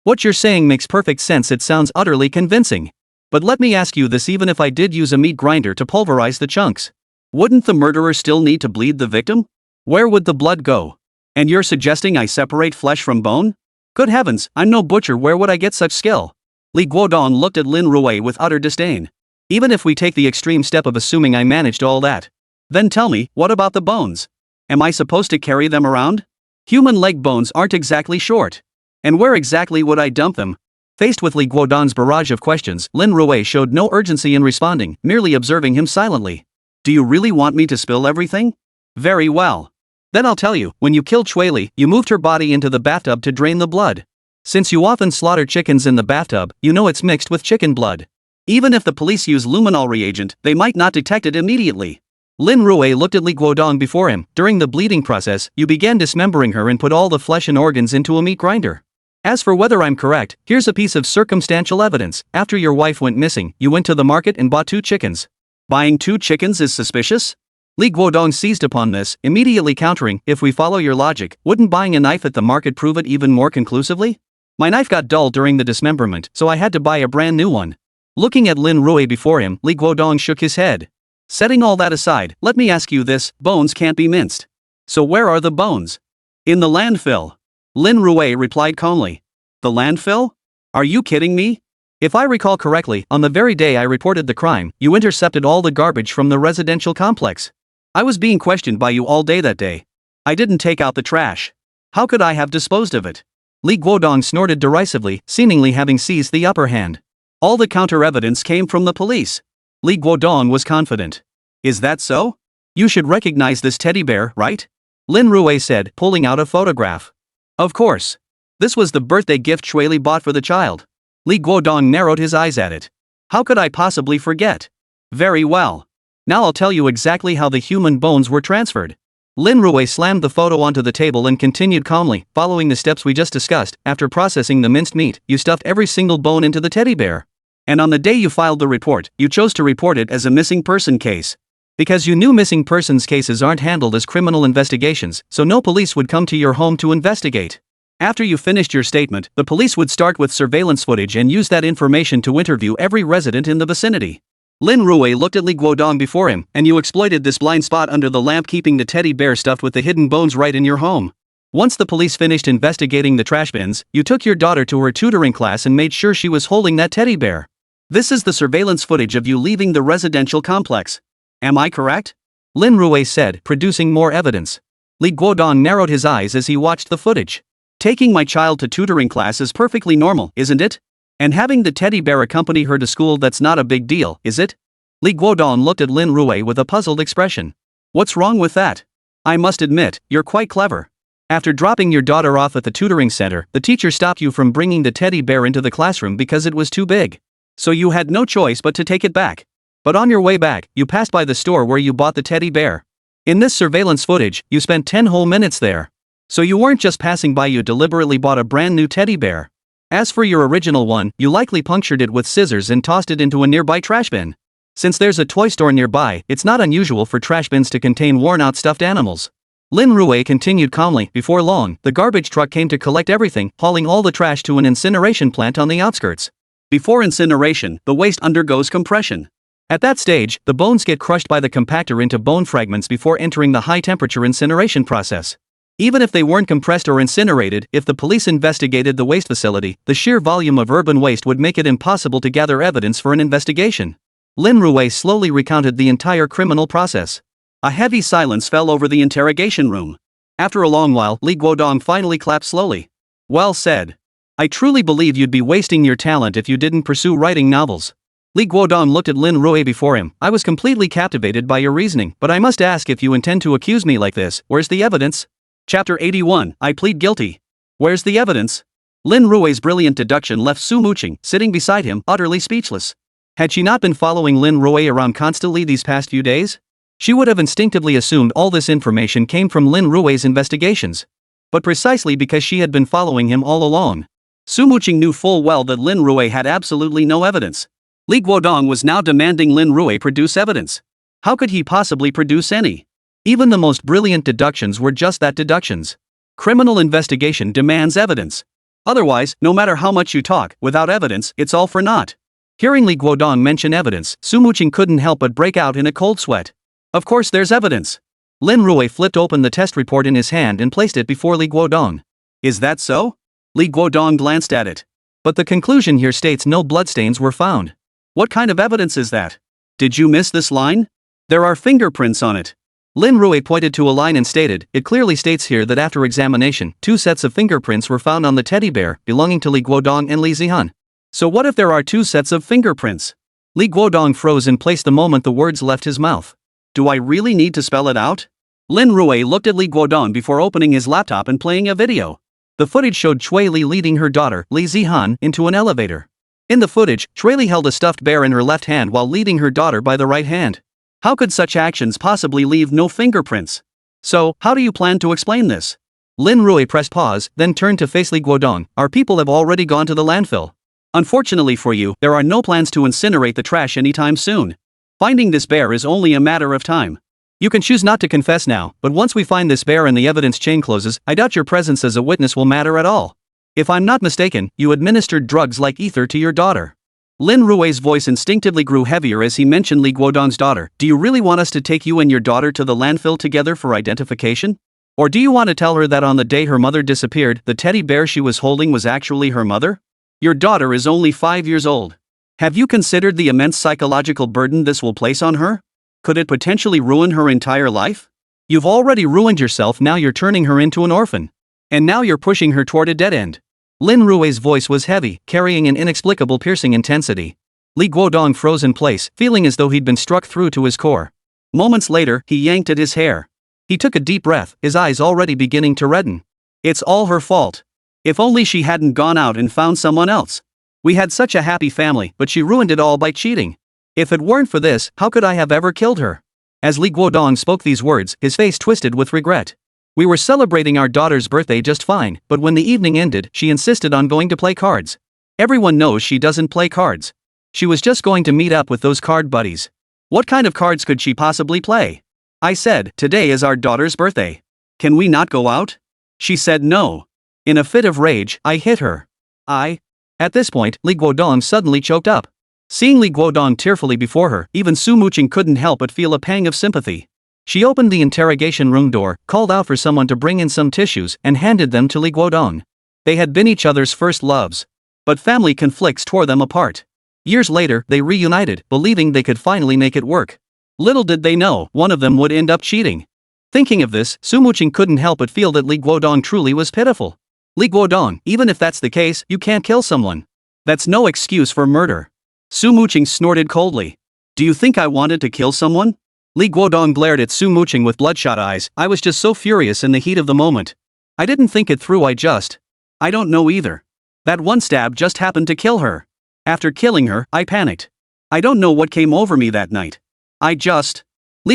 What you're saying makes perfect sense, it sounds utterly convincing. But let me ask you this, even if I did use a meat grinder to pulverize the chunks, wouldn't the murderer still need to bleed the victim? Where would the blood go? And you're suggesting I separate flesh from bone? Good heavens, I'm no butcher, where would I get such skill? Li Guodong looked at Lin Rui with utter disdain. Even if we take the extreme step of assuming I managed all that, then tell me, what about the bones? Am I supposed to carry them around? Human leg bones aren't exactly short. And where exactly would I dump them? Faced with Li Guodong's barrage of questions, Lin Rui showed no urgency in responding, merely observing him silently. Do you really want me to spill everything? Very well. Then I'll tell you, when you killed Chui, you moved her body into the bathtub to drain the blood. Since you often slaughter chickens in the bathtub, you know it's mixed with chicken blood. Even if the police use luminol reagent, they might not detect it immediately. Lin Rui looked at Li Guodong before him. During the bleeding process, you began dismembering her and put all the flesh and organs into a meat grinder. As for whether I'm correct, here's a piece of circumstantial evidence. After your wife went missing, you went to the market and bought 2 chickens. Buying 2 chickens is suspicious? Li Guodong seized upon this, immediately countering, if we follow your logic, wouldn't buying a knife at the market prove it even more conclusively? My knife got dull during the dismemberment, so I had to buy a brand new one. Looking at Lin Rui before him, Li Guodong shook his head. Setting all that aside, let me ask you this, bones can't be minced. So where are the bones? In the landfill. Lin Rui replied calmly. The landfill? Are you kidding me? If I recall correctly, on the very day I reported the crime, you intercepted all the garbage from the residential complex. I was being questioned by you all day that day. I didn't take out the trash. How could I have disposed of it? Li Guodong snorted derisively, seemingly having seized the upper hand. All the counter-evidence came from the police. Li Guodong was confident. Is that so? You should recognize this teddy bear, right? Lin Rui said, pulling out a photograph. Of course. This was the birthday gift Chui bought for the child. Li Guodong narrowed his eyes at it. How could I possibly forget? Very well. Now I'll tell you exactly how the human bones were transferred. Lin Rui slammed the photo onto the table and continued calmly, following the steps we just discussed. After processing the minced meat, you stuffed every single bone into the teddy bear. And on the day you filed the report, you chose to report it as a missing person case. Because you knew missing persons cases aren't handled as criminal investigations, so no police would come to your home to investigate. After you finished your statement, the police would start with surveillance footage and use that information to interview every resident in the vicinity. Lin Rui looked at Li Guodong before him, and you exploited this blind spot under the lamp, keeping the teddy bear stuffed with the hidden bones right in your home. Once the police finished investigating the trash bins, you took your daughter to her tutoring class and made sure she was holding that teddy bear. This is the surveillance footage of you leaving the residential complex. Am I correct? Lin Rui said, producing more evidence. Li Guodong narrowed his eyes as he watched the footage. Taking my child to tutoring class is perfectly normal, isn't it? And having the teddy bear accompany her to school, that's not a big deal, is it? Li Guodong looked at Lin Rui with a puzzled expression. What's wrong with that? I must admit, you're quite clever. After dropping your daughter off at the tutoring center, the teacher stopped you from bringing the teddy bear into the classroom because it was too big. So you had no choice but to take it back. But on your way back, you passed by the store where you bought the teddy bear. In this surveillance footage, you spent 10 whole minutes there. So you weren't just passing by, you deliberately bought a brand new teddy bear. As for your original one, you likely punctured it with scissors and tossed it into a nearby trash bin. Since there's a toy store nearby, it's not unusual for trash bins to contain worn-out stuffed animals. Lin Rui continued calmly. Before long, the garbage truck came to collect everything, hauling all the trash to an incineration plant on the outskirts. Before incineration, the waste undergoes compression. At that stage, the bones get crushed by the compactor into bone fragments before entering the high-temperature incineration process. Even if they weren't compressed or incinerated, if the police investigated the waste facility, the sheer volume of urban waste would make it impossible to gather evidence for an investigation. Lin Rui slowly recounted the entire criminal process. A heavy silence fell over the interrogation room. After a long while, Li Guodong finally clapped slowly. Well said. I truly believe you'd be wasting your talent if you didn't pursue writing novels. Li Guodong looked at Lin Rui before him. I was completely captivated by your reasoning, but I must ask, if you intend to accuse me like this, where's the evidence? Chapter 81, I plead guilty. Where's the evidence? Lin Rui's brilliant deduction left Su Muqing sitting beside him, utterly speechless. Had she not been following Lin Rui around constantly these past few days? She would have instinctively assumed all this information came from Lin Rui's investigations. But precisely because she had been following him all along, Su Muqing knew full well that Lin Rui had absolutely no evidence. Li Guodong was now demanding Lin Rui produce evidence. How could he possibly produce any? Even the most brilliant deductions were just that, deductions. Criminal investigation demands evidence. Otherwise, no matter how much you talk, without evidence, it's all for naught. Hearing Li Guodong mention evidence, Su Muqing couldn't help but break out in a cold sweat. Of course there's evidence. Lin Rui flipped open the test report in his hand and placed it before Li Guodong. Is that so? Li Guodong glanced at it. But the conclusion here states no bloodstains were found. What kind of evidence is that? Did you miss this line? There are fingerprints on it. Lin Rui pointed to a line and stated, it clearly states here that after examination, 2 sets of fingerprints were found on the teddy bear, belonging to Li Guodong and Li Zihan. So what if there are 2 sets of fingerprints? Li Guodong froze in place the moment the words left his mouth. Do I really need to spell it out? Lin Rui looked at Li Guodong before opening his laptop and playing a video. The footage showed Chui Li leading her daughter, Li Zihan, into an elevator. In the footage, Chui Li held a stuffed bear in her left hand while leading her daughter by the right hand. How could such actions possibly leave no fingerprints? So, how do you plan to explain this? Lin Rui pressed pause, then turned to face Li Guodong. Our people have already gone to the landfill. Unfortunately for you, there are no plans to incinerate the trash anytime soon. Finding this bear is only a matter of time. You can choose not to confess now, but once we find this bear and the evidence chain closes, I doubt your presence as a witness will matter at all. If I'm not mistaken, you administered drugs like ether to your daughter. Lin Rui's voice instinctively grew heavier as he mentioned Li Guodong's daughter. Do you really want us to take you and your daughter to the landfill together for identification? Or do you want to tell her that on the day her mother disappeared, the teddy bear she was holding was actually her mother? Your daughter is only 5 years old. Have you considered the immense psychological burden this will place on her? Could it potentially ruin her entire life? You've already ruined yourself, now you're turning her into an orphan. And now you're pushing her toward a dead end. Lin Rui's voice was heavy, carrying an inexplicable piercing intensity. Li Guodong froze in place, feeling as though he'd been struck through to his core. Moments later, he yanked at his hair. He took a deep breath, his eyes already beginning to redden. It's all her fault. If only she hadn't gone out and found someone else. We had such a happy family, but she ruined it all by cheating. If it weren't for this, how could I have ever killed her? As Li Guodong spoke these words, his face twisted with regret. We were celebrating our daughter's birthday just fine, but when the evening ended, she insisted on going to play cards. Everyone knows she doesn't play cards. She was just going to meet up with those card buddies. What kind of cards could she possibly play? I said, today is our daughter's birthday. Can we not go out? She said no. In a fit of rage, I hit her. At this point, Li Guodong suddenly choked up. Seeing Li Guodong tearfully before her, even Su Muqing couldn't help but feel a pang of sympathy. She opened the interrogation room door, called out for someone to bring in some tissues, and handed them to Li Guodong. They had been each other's first loves. But family conflicts tore them apart. Years later, they reunited, believing they could finally make it work. Little did they know, one of them would end up cheating. Thinking of this, Su Muqing couldn't help but feel that Li Guodong truly was pitiful. Li Guodong, even if that's the case, you can't kill someone. That's no excuse for murder. Su Muqing snorted coldly. Do you think I wanted to kill someone? Li Guodong glared at Su Muqing with bloodshot eyes. I was just so furious in the heat of the moment. I didn't think it through. I don't know either. That one stab just happened to kill her. After killing her, I panicked. I don't know what came over me that night. Li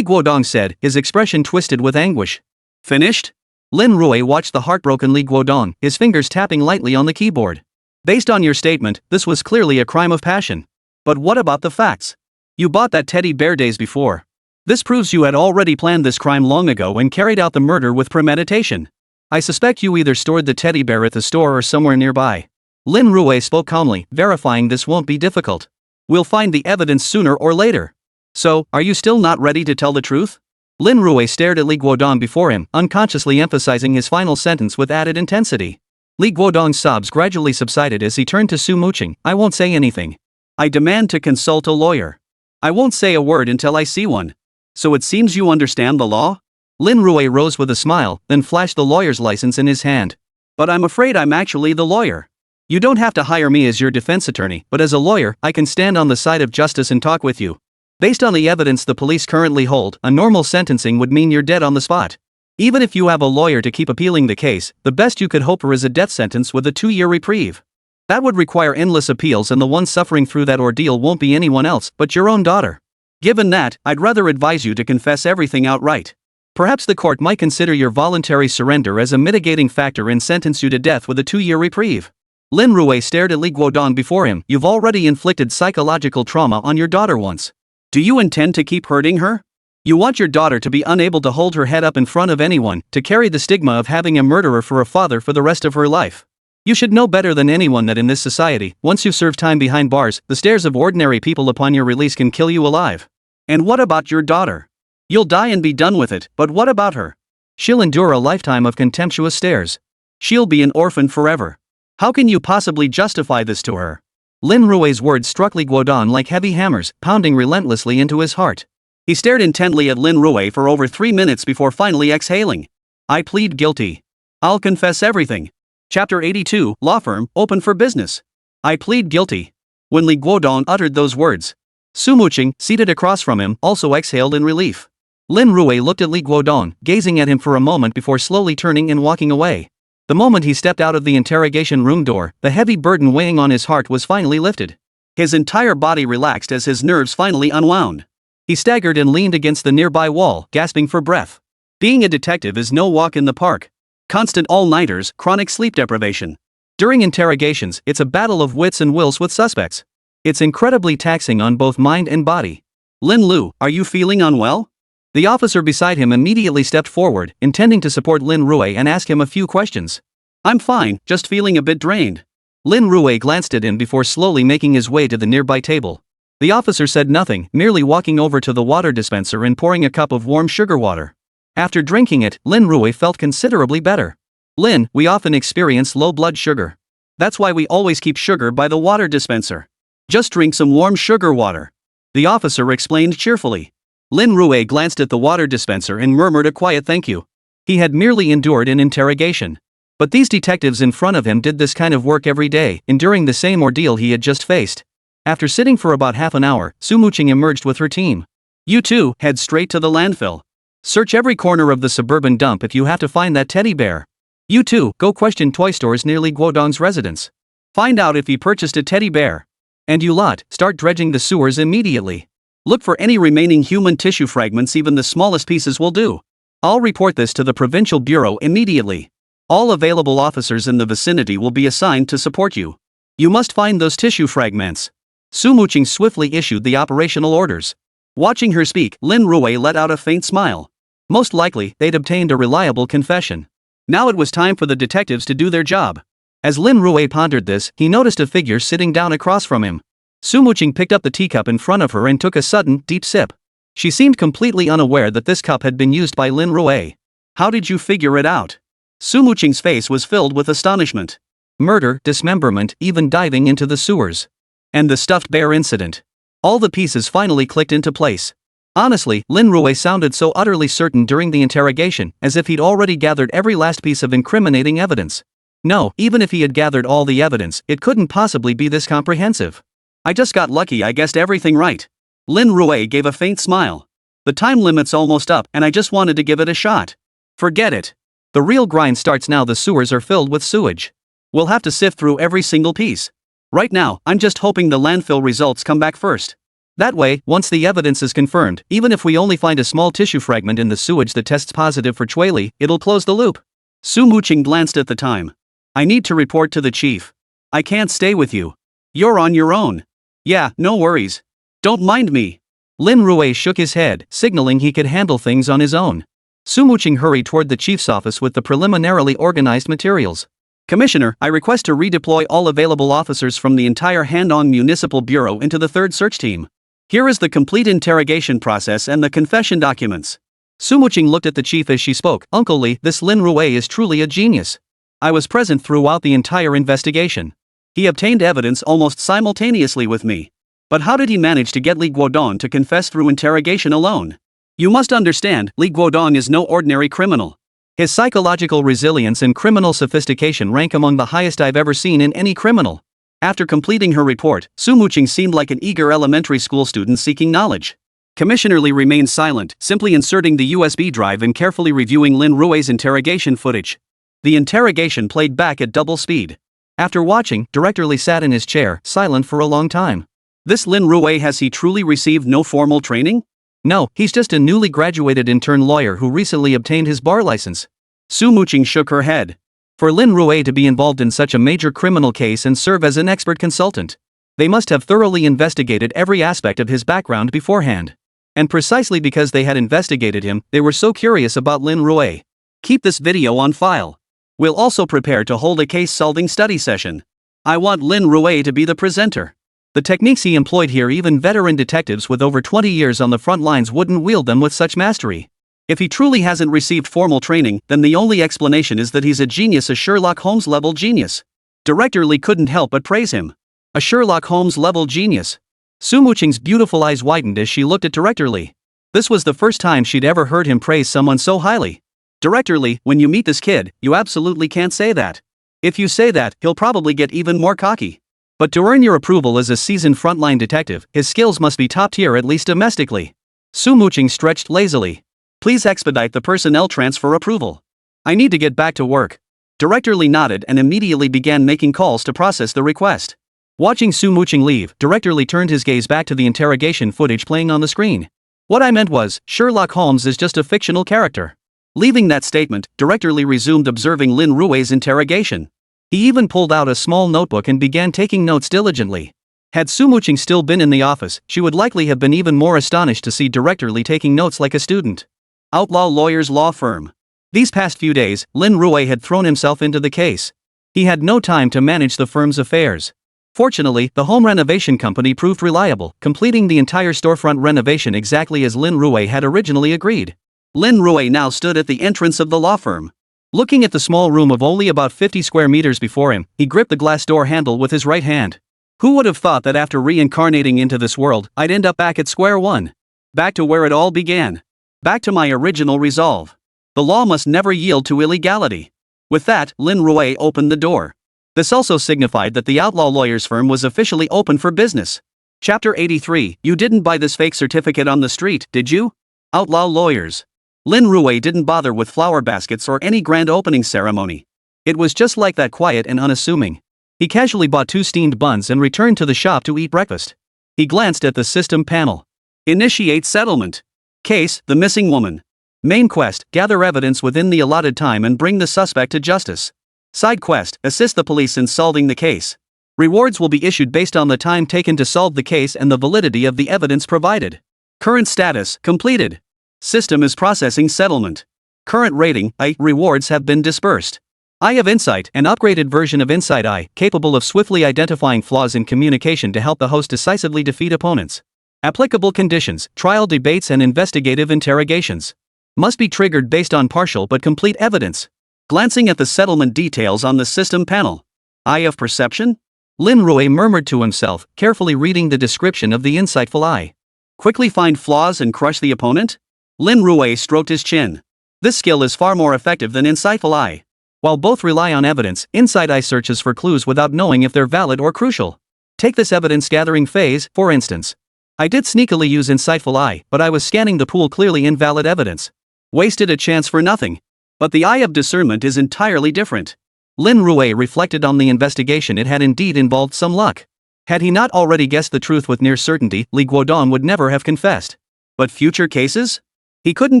Guodong said, his expression twisted with anguish. Finished? Lin Rui watched the heartbroken Li Guodong, his fingers tapping lightly on the keyboard. Based on your statement, this was clearly a crime of passion. But what about the facts? You bought that teddy bear days before. This proves you had already planned this crime long ago and carried out the murder with premeditation. I suspect you either stored the teddy bear at the store or somewhere nearby. Lin Rui spoke calmly, verifying this won't be difficult. We'll find the evidence sooner or later. So, are you still not ready to tell the truth? Lin Rui stared at Li Guodong before him, unconsciously emphasizing his final sentence with added intensity. Li Guodong's sobs gradually subsided as he turned to Su Muqing. I won't say anything. I demand to consult a lawyer. I won't say a word until I see one. So it seems you understand the law? Lin Rui rose with a smile, then flashed the lawyer's license in his hand. But I'm afraid I'm actually the lawyer. You don't have to hire me as your defense attorney, but as a lawyer, I can stand on the side of justice and talk with you. Based on the evidence the police currently hold, a normal sentencing would mean you're dead on the spot. Even if you have a lawyer to keep appealing the case, the best you could hope for is a death sentence with a 2-year reprieve. That would require endless appeals, and the one suffering through that ordeal won't be anyone else but your own daughter. Given that, I'd rather advise you to confess everything outright. Perhaps the court might consider your voluntary surrender as a mitigating factor and sentence you to death with a 2-year reprieve. Lin Rui stared at Li Guodong before him. You've already inflicted psychological trauma on your daughter once. Do you intend to keep hurting her? You want your daughter to be unable to hold her head up in front of anyone, to carry the stigma of having a murderer for a father for the rest of her life. You should know better than anyone that in this society, once you serve time behind bars, the stares of ordinary people upon your release can kill you alive. And what about your daughter? You'll die and be done with it, but what about her? She'll endure a lifetime of contemptuous stares. She'll be an orphan forever. How can you possibly justify this to her? Lin Rui's words struck Li Guodong like heavy hammers, pounding relentlessly into his heart. He stared intently at Lin Rui for over 3 minutes before finally exhaling. I plead guilty. I'll confess everything. Chapter 82, Law Firm, Open for Business. I plead guilty. When Li Guodong uttered those words, Su Muqing, seated across from him, also exhaled in relief. Lin Rui looked at Li Guodong, gazing at him for a moment before slowly turning and walking away. The moment he stepped out of the interrogation room door, the heavy burden weighing on his heart was finally lifted. His entire body relaxed as his nerves finally unwound. He staggered and leaned against the nearby wall, gasping for breath. Being a detective is no walk in the park. Constant all-nighters, chronic sleep deprivation. During interrogations, it's a battle of wits and wills with suspects. It's incredibly taxing on both mind and body. Lin Lu, are you feeling unwell? The officer beside him immediately stepped forward, intending to support Lin Rui and ask him a few questions. I'm fine, just feeling a bit drained. Lin Rui glanced at him before slowly making his way to the nearby table. The officer said nothing, merely walking over to the water dispenser and pouring a cup of warm sugar water. After drinking it, Lin Rui felt considerably better. Lin, we often experience low blood sugar. That's why we always keep sugar by the water dispenser. Just drink some warm sugar water. The officer explained cheerfully. Lin Rui glanced at the water dispenser and murmured a quiet thank you. He had merely endured an interrogation. But these detectives in front of him did this kind of work every day, enduring the same ordeal he had just faced. After sitting for about half an hour, Su Muqing emerged with her team. You two, head straight to the landfill. Search every corner of the suburban dump if you have to find that teddy bear. You two, go question toy stores near Li Guodong's residence. Find out if he purchased a teddy bear. And you lot, start dredging the sewers immediately. Look for any remaining human tissue fragments, even the smallest pieces will do. I'll report this to the Provincial Bureau immediately. All available officers in the vicinity will be assigned to support you. You must find those tissue fragments. Su Muqing swiftly issued the operational orders. Watching her speak, Lin Rui let out a faint smile. Most likely, they'd obtained a reliable confession. Now it was time for the detectives to do their job. As Lin Rui pondered this, he noticed a figure sitting down across from him. Su Muqing picked up the teacup in front of her and took a sudden, deep sip. She seemed completely unaware that this cup had been used by Lin Rui. How did you figure it out? Su Muqing's face was filled with astonishment. Murder, dismemberment, even diving into the sewers. And the stuffed bear incident. All the pieces finally clicked into place. Honestly, Lin Rui sounded so utterly certain during the interrogation, as if he'd already gathered every last piece of incriminating evidence. No, even if he had gathered all the evidence, it couldn't possibly be this comprehensive. I just got lucky, I guessed everything right. Lin Rui gave a faint smile. The time limit's almost up and I just wanted to give it a shot. Forget it. The real grind starts now. The sewers are filled with sewage. We'll have to sift through every single piece. Right now, I'm just hoping the landfill results come back first. That way, once the evidence is confirmed, even if we only find a small tissue fragment in the sewage that tests positive for Chueli, it'll close the loop. Su Muqing glanced at the time. I need to report to the chief. I can't stay with you. You're on your own. Yeah, no worries. Don't mind me. Lin Rui shook his head, signaling he could handle things on his own. Su Muqing hurried toward the chief's office with the preliminarily organized materials. Commissioner, I request to redeploy all available officers from the entire Handong Municipal Bureau into the 3rd search team. Here is the complete interrogation process and the confession documents. Su Muqing looked at the chief as she spoke. Uncle Li, this Lin Rui is truly a genius. I was present throughout the entire investigation. He obtained evidence almost simultaneously with me. But how did he manage to get Li Guodong to confess through interrogation alone? You must understand, Li Guodong is no ordinary criminal. His psychological resilience and criminal sophistication rank among the highest I've ever seen in any criminal. After completing her report, Su Muqing seemed like an eager elementary school student seeking knowledge. Commissioner Li remained silent, simply inserting the USB drive and carefully reviewing Lin Rui's interrogation footage. The interrogation played back at double speed. After watching, Director Li sat in his chair, silent for a long time. This Lin Rui, has he truly received no formal training? No, he's just a newly graduated intern lawyer who recently obtained his bar license. Su Muqing shook her head. For Lin Rui to be involved in such a major criminal case and serve as an expert consultant, they must have thoroughly investigated every aspect of his background beforehand. And precisely because they had investigated him, they were so curious about Lin Rui. Keep this video on file. We'll also prepare to hold a case-solving study session. I want Lin Rui to be the presenter. The techniques he employed here, even veteran detectives with over 20 years on the front lines wouldn't wield them with such mastery. If he truly hasn't received formal training, then the only explanation is that he's a genius, a Sherlock Holmes-level genius. Director Li couldn't help but praise him. A Sherlock Holmes-level genius. Su Muqing's beautiful eyes widened as she looked at Director Li. This was the first time she'd ever heard him praise someone so highly. Director Li, when you meet this kid, you absolutely can't say that. If you say that, he'll probably get even more cocky. But to earn your approval as a seasoned frontline detective, his skills must be top tier, at least domestically. Su Muqing stretched lazily. Please expedite the personnel transfer approval. I need to get back to work. Director Li nodded and immediately began making calls to process the request. Watching Su Muqing leave, Director Li turned his gaze back to the interrogation footage playing on the screen. What I meant was, Sherlock Holmes is just a fictional character. Leaving that statement, Director Li resumed observing Lin Rui's interrogation. He even pulled out a small notebook and began taking notes diligently. Had Su Muqing still been in the office, she would likely have been even more astonished to see Director Li taking notes like a student. Outlaw Lawyers Law Firm. These past few days, Lin Rui had thrown himself into the case. He had no time to manage the firm's affairs. Fortunately, the home renovation company proved reliable, completing the entire storefront renovation exactly as Lin Rui had originally agreed. Lin Rui now stood at the entrance of the law firm. Looking at the small room of only about 50 square meters before him, he gripped the glass door handle with his right hand. Who would have thought that after reincarnating into this world, I'd end up back at square one? Back to where it all began. Back to my original resolve. The law must never yield to illegality. With that, Lin Rui opened the door. This also signified that the outlaw lawyers firm was officially open for business. Chapter 83, You didn't buy this fake certificate on the street, did you? Outlaw lawyers. Lin Rui didn't bother with flower baskets or any grand opening ceremony. It was just like that, quiet and unassuming. He casually bought 2 steamed buns and returned to the shop to eat breakfast. He glanced at the system panel. Initiate settlement. Case, the missing woman. Main quest, gather evidence within the allotted time and bring the suspect to justice. Side quest, assist the police in solving the case. Rewards will be issued based on the time taken to solve the case and the validity of the evidence provided. Current status, completed. System is processing settlement. Current rating, I. Rewards have been dispersed. Eye of Insight, an upgraded version of Incite Eye, capable of swiftly identifying flaws in communication to help the host decisively defeat opponents. Applicable conditions, trial debates and investigative interrogations. Must be triggered based on partial but complete evidence. Glancing at the settlement details on the system panel. Eye of Perception? Lin Rui murmured to himself, carefully reading the description of the insightful eye. Quickly find flaws and crush the opponent? Lin Rui stroked his chin. This skill is far more effective than insightful eye. While both rely on evidence, incite eye searches for clues without knowing if they're valid or crucial. Take this evidence-gathering phase, for instance. I did sneakily use insightful eye, but I was scanning the pool clearly invalid evidence. Wasted a chance for nothing. But the eye of discernment is entirely different. Lin Rui reflected on the investigation. It had indeed involved some luck. Had he not already guessed the truth with near certainty, Li Guodong would never have confessed. But future cases? He couldn't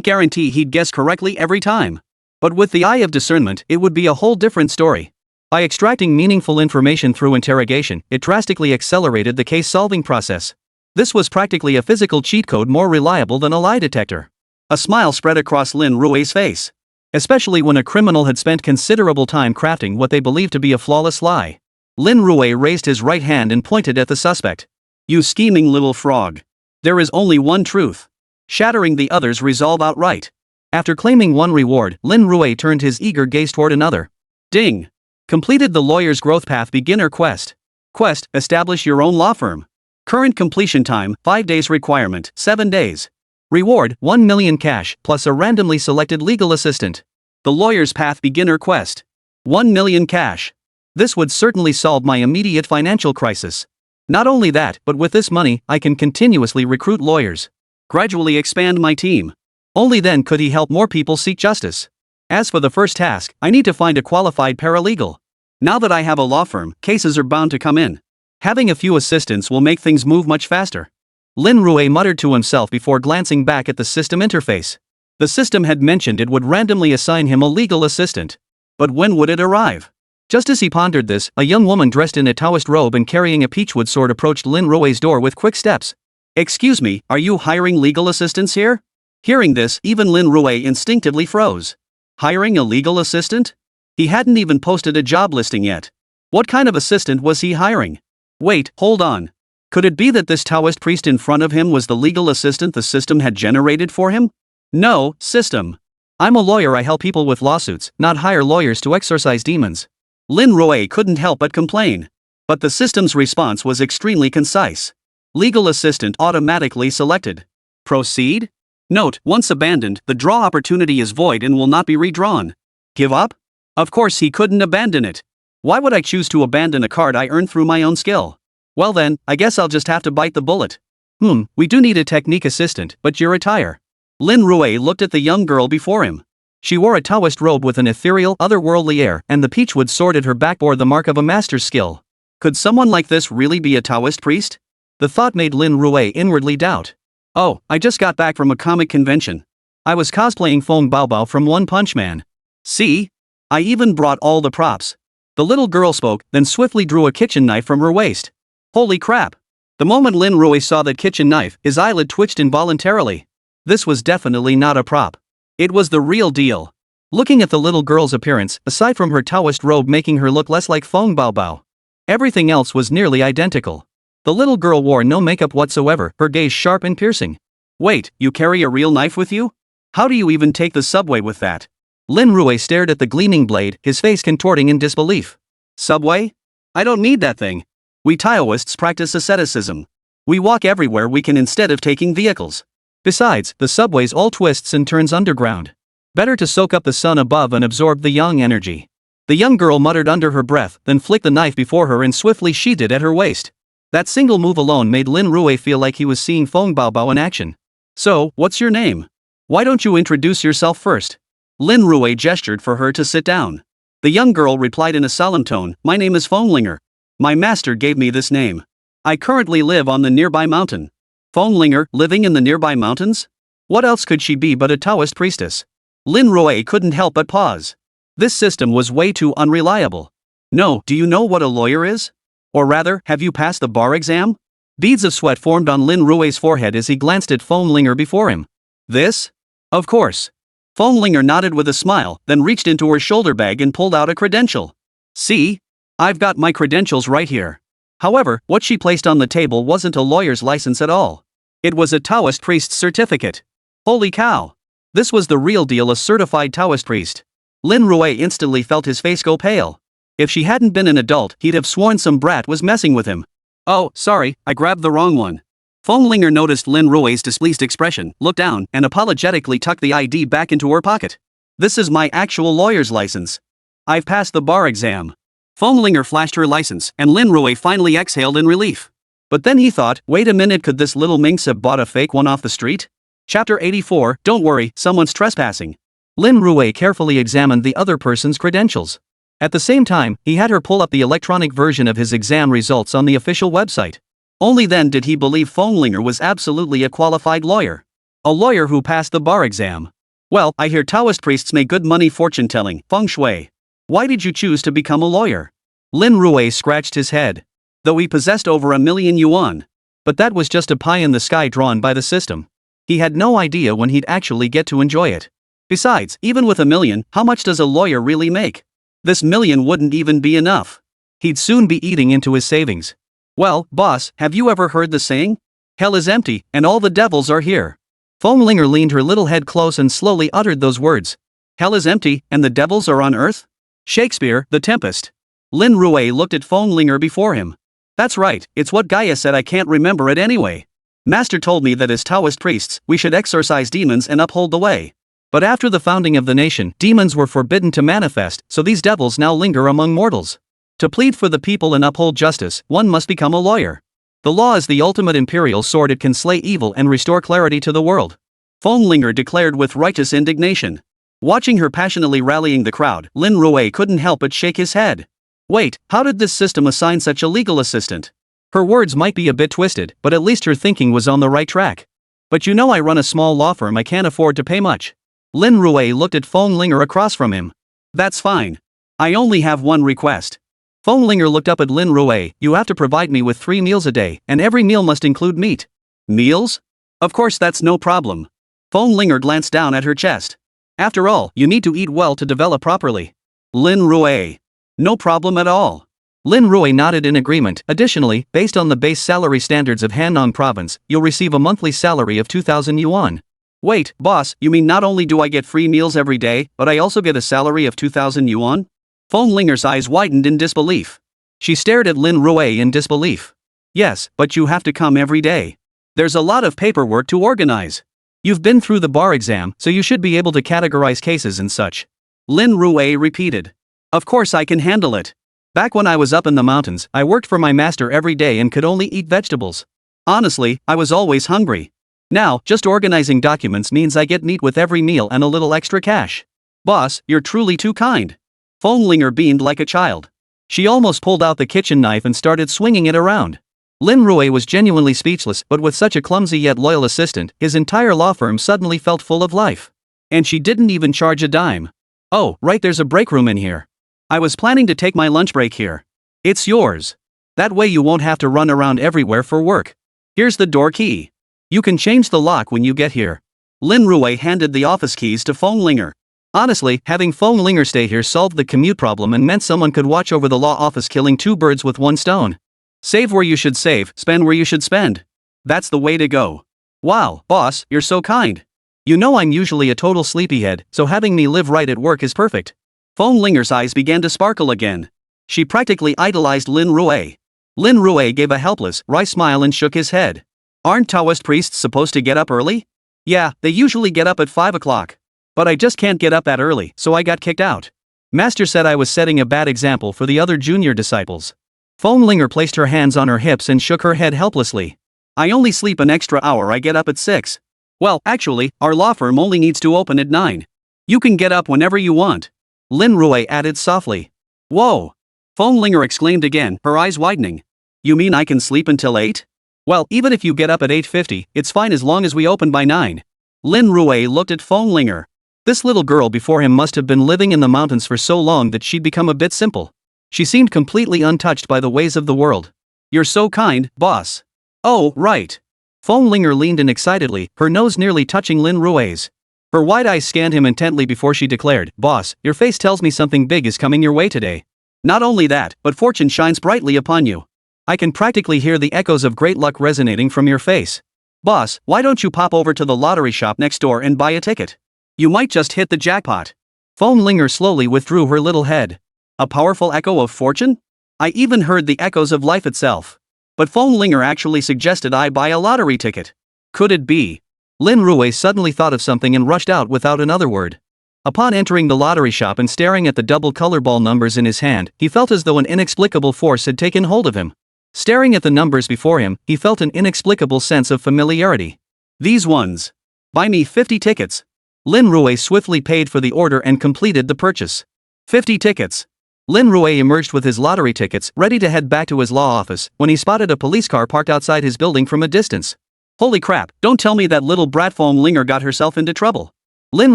guarantee he'd guess correctly every time. But with the eye of discernment, it would be a whole different story. By extracting meaningful information through interrogation, it drastically accelerated the case-solving process. This was practically a physical cheat code more reliable than a lie detector. A smile spread across Lin Rui's face. Especially when a criminal had spent considerable time crafting what they believed to be a flawless lie. Lin Rui raised his right hand and pointed at the suspect. You scheming little frog. There is only one truth. Shattering the other's resolve outright. After claiming one reward, Lin Rui turned his eager gaze toward another. Ding. Completed the lawyer's growth path beginner quest. Quest, establish your own law firm. Current completion time, 5 days requirement, 7 days. Reward, 1 million cash, plus a randomly selected legal assistant. The lawyer's path beginner quest. 1 million cash. This would certainly solve my immediate financial crisis. Not only that, but with this money, I can continuously recruit lawyers. Gradually expand my team. Only then could he help more people seek justice. As for the first task, I need to find a qualified paralegal. Now that I have a law firm, cases are bound to come in. Having a few assistants will make things move much faster. Lin Rui muttered to himself before glancing back at the system interface. The system had mentioned it would randomly assign him a legal assistant. But when would it arrive? Just as he pondered this, a young woman dressed in a Taoist robe and carrying a peachwood sword approached Lin Rui's door with quick steps. Excuse me, are you hiring legal assistants here? Hearing this, even Lin Rui instinctively froze. Hiring a legal assistant? He hadn't even posted a job listing yet. What kind of assistant was he hiring? Wait, hold on. Could it be that this Taoist priest in front of him was the legal assistant the system had generated for him? No, system. I'm a lawyer. I help people with lawsuits, not hire lawyers to exorcise demons. Lin Rui couldn't help but complain. But the system's response was extremely concise. Legal assistant automatically selected. Proceed? Note, once abandoned, the draw opportunity is void and will not be redrawn. Give up? Of course he couldn't abandon it. Why would I choose to abandon a card I earned through my own skill? Well then, I guess I'll just have to bite the bullet. We do need a technique assistant, but your attire. Lin Rui looked at the young girl before him. She wore a Taoist robe with an ethereal, otherworldly air, and the peachwood sword at her back bore the mark of a master's skill. Could someone like this really be a Taoist priest? The thought made Lin Rui inwardly doubt. Oh, I just got back from a comic convention. I was cosplaying Feng Baobao from One Punch Man. See? I even brought all the props. The little girl spoke, then swiftly drew a kitchen knife from her waist. Holy crap! The moment Lin Rui saw that kitchen knife, his eyelid twitched involuntarily. This was definitely not a prop. It was the real deal. Looking at the little girl's appearance, aside from her Taoist robe making her look less like Feng Baobao, everything else was nearly identical. The little girl wore no makeup whatsoever, her gaze sharp and piercing. Wait, you carry a real knife with you? How do you even take the subway with that? Lin Rui stared at the gleaming blade, his face contorting in disbelief. Subway? I don't need that thing. We Taoists practice asceticism. We walk everywhere we can instead of taking vehicles. Besides, the subways all twists and turns underground. Better to soak up the sun above and absorb the yang energy. The young girl muttered under her breath, then flicked the knife before her and swiftly sheathed it at her waist. That single move alone made Lin Rui feel like he was seeing Feng Baobao in action. So, what's your name? Why don't you introduce yourself first? Lin Rui gestured for her to sit down. The young girl replied in a solemn tone, My name is Fenglinger. My master gave me this name. I currently live on the nearby mountain. Fenglinger, living in the nearby mountains? What else could she be but a Taoist priestess? Lin Rui couldn't help but pause. This system was way too unreliable. No, do you know what a lawyer is? Or rather, have you passed the bar exam? Beads of sweat formed on Lin Rui's forehead as he glanced at Fenglinger before him. This? Of course. Fenglinger nodded with a smile, then reached into her shoulder bag and pulled out a credential. See? I've got my credentials right here. However, what she placed on the table wasn't a lawyer's license at all. It was a Taoist priest's certificate. Holy cow! This was the real deal, a certified Taoist priest. Lin Rui instantly felt his face go pale. If she hadn't been an adult, he'd have sworn some brat was messing with him. Oh, sorry, I grabbed the wrong one. Feng Linger noticed Lin Rui's displeased expression, looked down, and apologetically tucked the ID back into her pocket. This is my actual lawyer's license. I've passed the bar exam. Feng Linger flashed her license, and Lin Rui finally exhaled in relief. But then he thought, wait a minute, could this little minx have bought a fake one off the street? Chapter 84, Don't worry, someone's trespassing. Lin Rui carefully examined the other person's credentials. At the same time, he had her pull up the electronic version of his exam results on the official website. Only then did he believe Feng Linger was absolutely a qualified lawyer. A lawyer who passed the bar exam. Well, I hear Taoist priests make good money fortune-telling, feng shui. Why did you choose to become a lawyer? Lin Rui scratched his head. Though he possessed over 1,000,000 yuan. But that was just a pie in the sky drawn by the system. He had no idea when he'd actually get to enjoy it. Besides, even with 1,000,000, how much does a lawyer really make? This 1,000,000 wouldn't even be enough. He'd soon be eating into his savings. Well, boss, have you ever heard the saying? Hell is empty, and all the devils are here. Feng Linger leaned her little head close and slowly uttered those words. Hell is empty, and the devils are on earth? Shakespeare, The Tempest. Lin Rui looked at Feng Linger before him. That's right, it's what Gaia said, I can't remember it anyway. Master told me that as Taoist priests, we should exorcise demons and uphold the way. But after the founding of the nation, demons were forbidden to manifest, so these devils now linger among mortals. To plead for the people and uphold justice, one must become a lawyer. The law is the ultimate imperial sword, it can slay evil and restore clarity to the world. Feng Linger declared with righteous indignation. Watching her passionately rallying the crowd, Lin Rui couldn't help but shake his head. Wait, how did this system assign such a legal assistant? Her words might be a bit twisted, but at least her thinking was on the right track. But you know, I run a small law firm, I can't afford to pay much. Lin Rui looked at Feng Linger across from him. That's fine. I only have one request. Feng Linger looked up at Lin Rui. You have to provide me with 3 meals a day, and every meal must include meat. Meals? Of course, that's no problem. Feng Linger glanced down at her chest. After all, you need to eat well to develop properly. Lin Rui. No problem at all. Lin Rui nodded in agreement. Additionally, based on the base salary standards of Hannong province, you'll receive a monthly salary of 2,000 yuan. Wait, boss, you mean not only do I get free meals every day, but I also get a salary of 2,000 yuan? Feng Linger's eyes widened in disbelief. She stared at Lin Rui in disbelief. Yes, but you have to come every day. There's a lot of paperwork to organize. You've been through the bar exam, so you should be able to categorize cases and such. Lin Rui repeated. Of course I can handle it. Back when I was up in the mountains, I worked for my master every day and could only eat vegetables. Honestly, I was always hungry. Now, just organizing documents means I get meat with every meal and a little extra cash. Boss, you're truly too kind. Feng Linger beamed like a child. She almost pulled out the kitchen knife and started swinging it around. Lin Rui was genuinely speechless, but with such a clumsy yet loyal assistant, his entire law firm suddenly felt full of life. And she didn't even charge a dime. Oh, right, there's a break room in here. I was planning to take my lunch break here. It's yours. That way you won't have to run around everywhere for work. Here's the door key. You can change the lock when you get here. Lin Rui handed the office keys to Feng Linger. Honestly, having Feng Linger stay here solved the commute problem and meant someone could watch over the law office, killing 2 birds with 1 stone. Save where you should save, spend where you should spend. That's the way to go. Wow, boss, you're so kind. You know I'm usually a total sleepyhead, so having me live right at work is perfect. Feng Linger's eyes began to sparkle again. She practically idolized Lin Rui. Lin Rui gave a helpless, wry smile and shook his head. Aren't Taoist priests supposed to get up early? Yeah, they usually get up at 5 o'clock. But I just can't get up that early, so I got kicked out. Master said I was setting a bad example for the other junior disciples. Feng Linger placed her hands on her hips and shook her head helplessly. I only sleep an extra hour, I get up at 6. Well, actually, our law firm only needs to open at 9. You can get up whenever you want. Lin Rui added softly. Whoa! Feng Linger exclaimed again, her eyes widening. You mean I can sleep until 8? Well, even if you get up at 8:50, it's fine as long as we open by 9. Lin Rui looked at Feng Linger. This little girl before him must have been living in the mountains for so long that she'd become a bit simple. She seemed completely untouched by the ways of the world. You're so kind, boss. Oh, right. Feng Linger leaned in excitedly, her nose nearly touching Lin Rui's. Her wide eyes scanned him intently before she declared, Boss, your face tells me something big is coming your way today. Not only that, but fortune shines brightly upon you. I can practically hear the echoes of great luck resonating from your face. Boss, why don't you pop over to the lottery shop next door and buy a ticket? You might just hit the jackpot. Feng Linger slowly withdrew her little head. A powerful echo of fortune? I even heard the echoes of life itself. But Fong Linger actually suggested I buy a lottery ticket. Could it be? Lin Rui suddenly thought of something and rushed out without another word. Upon entering the lottery shop and staring at the double color ball numbers in his hand, he felt as though an inexplicable force had taken hold of him. Staring at the numbers before him, he felt an inexplicable sense of familiarity. These ones. Buy me 50 tickets. Lin Rui swiftly paid for the order and completed the purchase. 50 tickets. Lin Rui emerged with his lottery tickets, ready to head back to his law office, when he spotted a police car parked outside his building from a distance. Holy crap, don't tell me that little brat Fong Linger got herself into trouble. Lin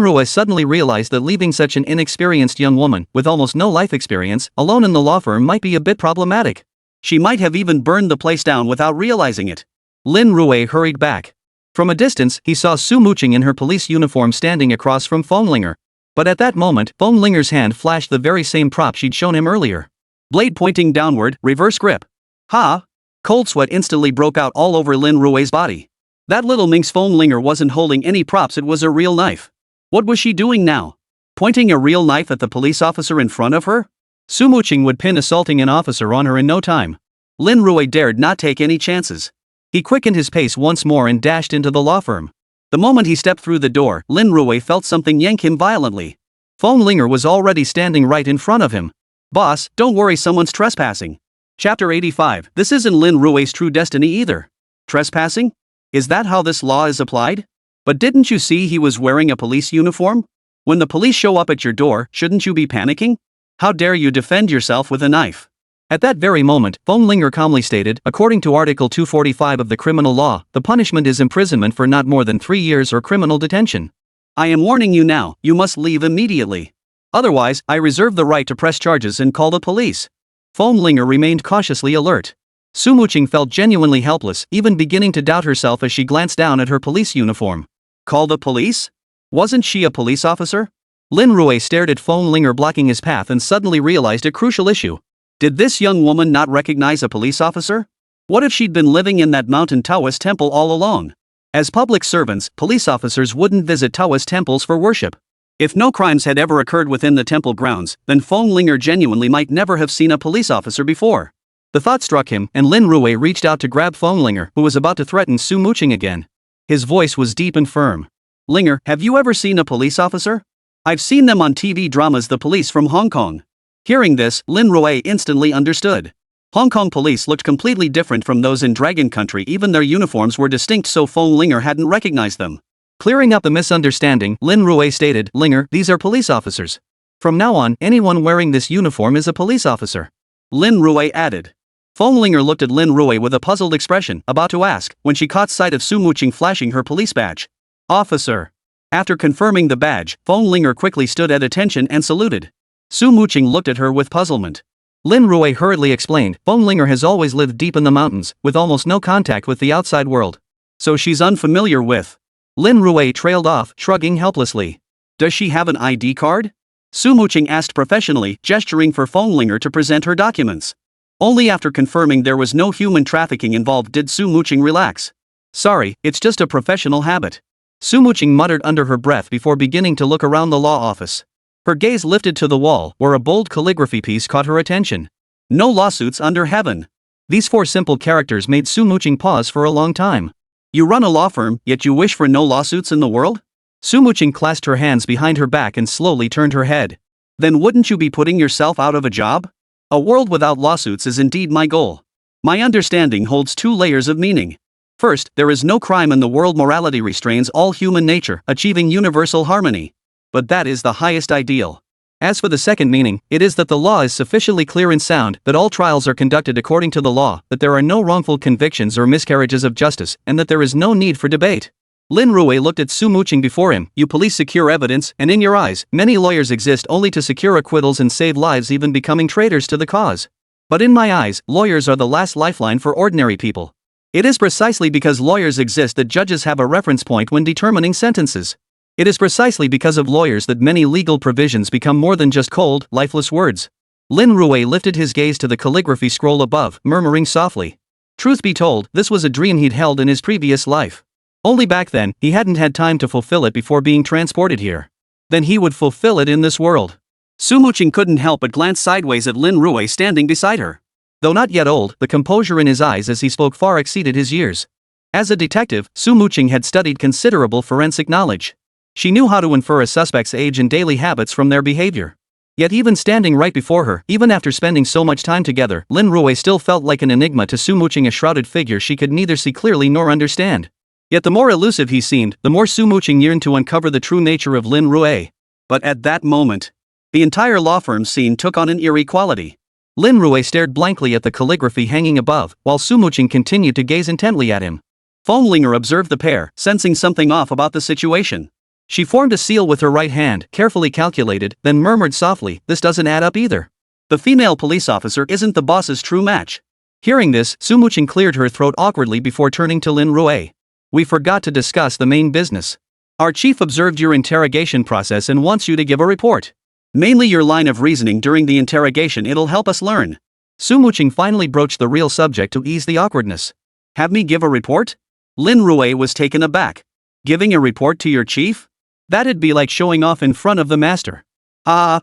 Rui suddenly realized that leaving such an inexperienced young woman, with almost no life experience, alone in the law firm might be a bit problematic. She might have even burned the place down without realizing it. Lin Rui hurried back. From a distance, he saw Su Muqing in her police uniform standing across from Fong Linger. But at that moment, Fong Linger's hand flashed the very same prop she'd shown him earlier. Blade pointing downward, reverse grip. Ha! Cold sweat instantly broke out all over Lin Rui's body. That little minx Fong Linger wasn't holding any props, it was a real knife. What was she doing now? Pointing a real knife at the police officer in front of her? Su Muqing would pin assaulting an officer on her in no time. Lin Rui dared not take any chances. He quickened his pace once more and dashed into the law firm. The moment he stepped through the door, Lin Rui felt something yank him violently. Fong Linger was already standing right in front of him. Boss, don't worry, someone's trespassing. Chapter 85. This isn't Lin Rui's true destiny either. Trespassing? Is that how this law is applied? But didn't you see he was wearing a police uniform? When the police show up at your door, shouldn't you be panicking? How dare you defend yourself with a knife? At that very moment, Fong Linger calmly stated, according to Article 245 of the criminal law, the punishment is imprisonment for not more than 3 years or criminal detention. I am warning you now, you must leave immediately. Otherwise, I reserve the right to press charges and call the police. Fong Linger remained cautiously alert. Su Muqing felt genuinely helpless, even beginning to doubt herself as she glanced down at her police uniform. Call the police? Wasn't she a police officer? Lin Rui stared at Fong Linger blocking his path and suddenly realized a crucial issue. Did this young woman not recognize a police officer? What if she'd been living in that mountain Taoist temple all along? As public servants, police officers wouldn't visit Taoist temples for worship. If no crimes had ever occurred within the temple grounds, then Fong Linger genuinely might never have seen a police officer before. The thought struck him, and Lin Rui reached out to grab Fong Linger, who was about to threaten Su Muqing again. His voice was deep and firm. Linger, have you ever seen a police officer? I've seen them on TV dramas, the police from Hong Kong. Hearing this, Lin Rui instantly understood. Hong Kong police looked completely different from those in Dragon Country, even their uniforms were distinct, so Fong Linger hadn't recognized them. Clearing up the misunderstanding, Lin Rui stated, Linger, these are police officers. From now on, anyone wearing this uniform is a police officer. Lin Rui added. Fong Linger looked at Lin Rui with a puzzled expression, about to ask, when she caught sight of Su Muqing flashing her police badge. Officer. After confirming the badge, Fong Linger quickly stood at attention and saluted. Su Muqing looked at her with puzzlement. Lin Rui hurriedly explained, Fong Linger has always lived deep in the mountains, with almost no contact with the outside world. So she's unfamiliar with. Lin Rui trailed off, shrugging helplessly. Does she have an ID card? Su Muqing asked professionally, gesturing for Fong Linger to present her documents. Only after confirming there was no human trafficking involved did Su Muqing relax. Sorry, it's just a professional habit. Su Muqing muttered under her breath before beginning to look around the law office. Her gaze lifted to the wall, where a bold calligraphy piece caught her attention. No lawsuits under heaven. These 4 simple characters made Su Muqing pause for a long time. You run a law firm, yet you wish for no lawsuits in the world? Su Muqing clasped her hands behind her back and slowly turned her head. Then wouldn't you be putting yourself out of a job? A world without lawsuits is indeed my goal. My understanding holds 2 layers of meaning. First, there is no crime in the world. Morality restrains all human nature, achieving universal harmony. But that is the highest ideal. As for the second meaning, it is that the law is sufficiently clear and sound, that all trials are conducted according to the law, that there are no wrongful convictions or miscarriages of justice, and that there is no need for debate. Lin Rui looked at Su Muqing before him. You police secure evidence, and in your eyes, many lawyers exist only to secure acquittals and save lives, even becoming traitors to the cause. But in my eyes, lawyers are the last lifeline for ordinary people. It is precisely because lawyers exist that judges have a reference point when determining sentences. It is precisely because of lawyers that many legal provisions become more than just cold, lifeless words. Lin Rui lifted his gaze to the calligraphy scroll above, murmuring softly. Truth be told, this was a dream he'd held in his previous life. Only back then, he hadn't had time to fulfill it before being transported here. Then he would fulfill it in this world. Su Muqing couldn't help but glance sideways at Lin Rui standing beside her. Though not yet old, the composure in his eyes as he spoke far exceeded his years. As a detective, Su Muqing had studied considerable forensic knowledge. She knew how to infer a suspect's age and daily habits from their behavior. Yet even standing right before her, even after spending so much time together, Lin Rui still felt like an enigma to Su Muqing, a shrouded figure she could neither see clearly nor understand. Yet the more elusive he seemed, the more Su Muqing yearned to uncover the true nature of Lin Rui. But at that moment, the entire law firm scene took on an eerie quality. Lin Rui stared blankly at the calligraphy hanging above, while Su Muqing continued to gaze intently at him. Feng observed the pair, sensing something off about the situation. She formed a seal with her right hand, carefully calculated, then murmured softly, "This doesn't add up either. The female police officer isn't the boss's true match." Hearing this, Su Muqing cleared her throat awkwardly before turning to Lin Rui. "We forgot to discuss the main business. Our chief observed your interrogation process and wants you to give a report. Mainly your line of reasoning during the interrogation. It'll help us learn." Su Muqing finally broached the real subject to ease the awkwardness. "Have me give a report?" Lin Rui was taken aback. "Giving a report to your chief? That'd be like showing off in front of the master."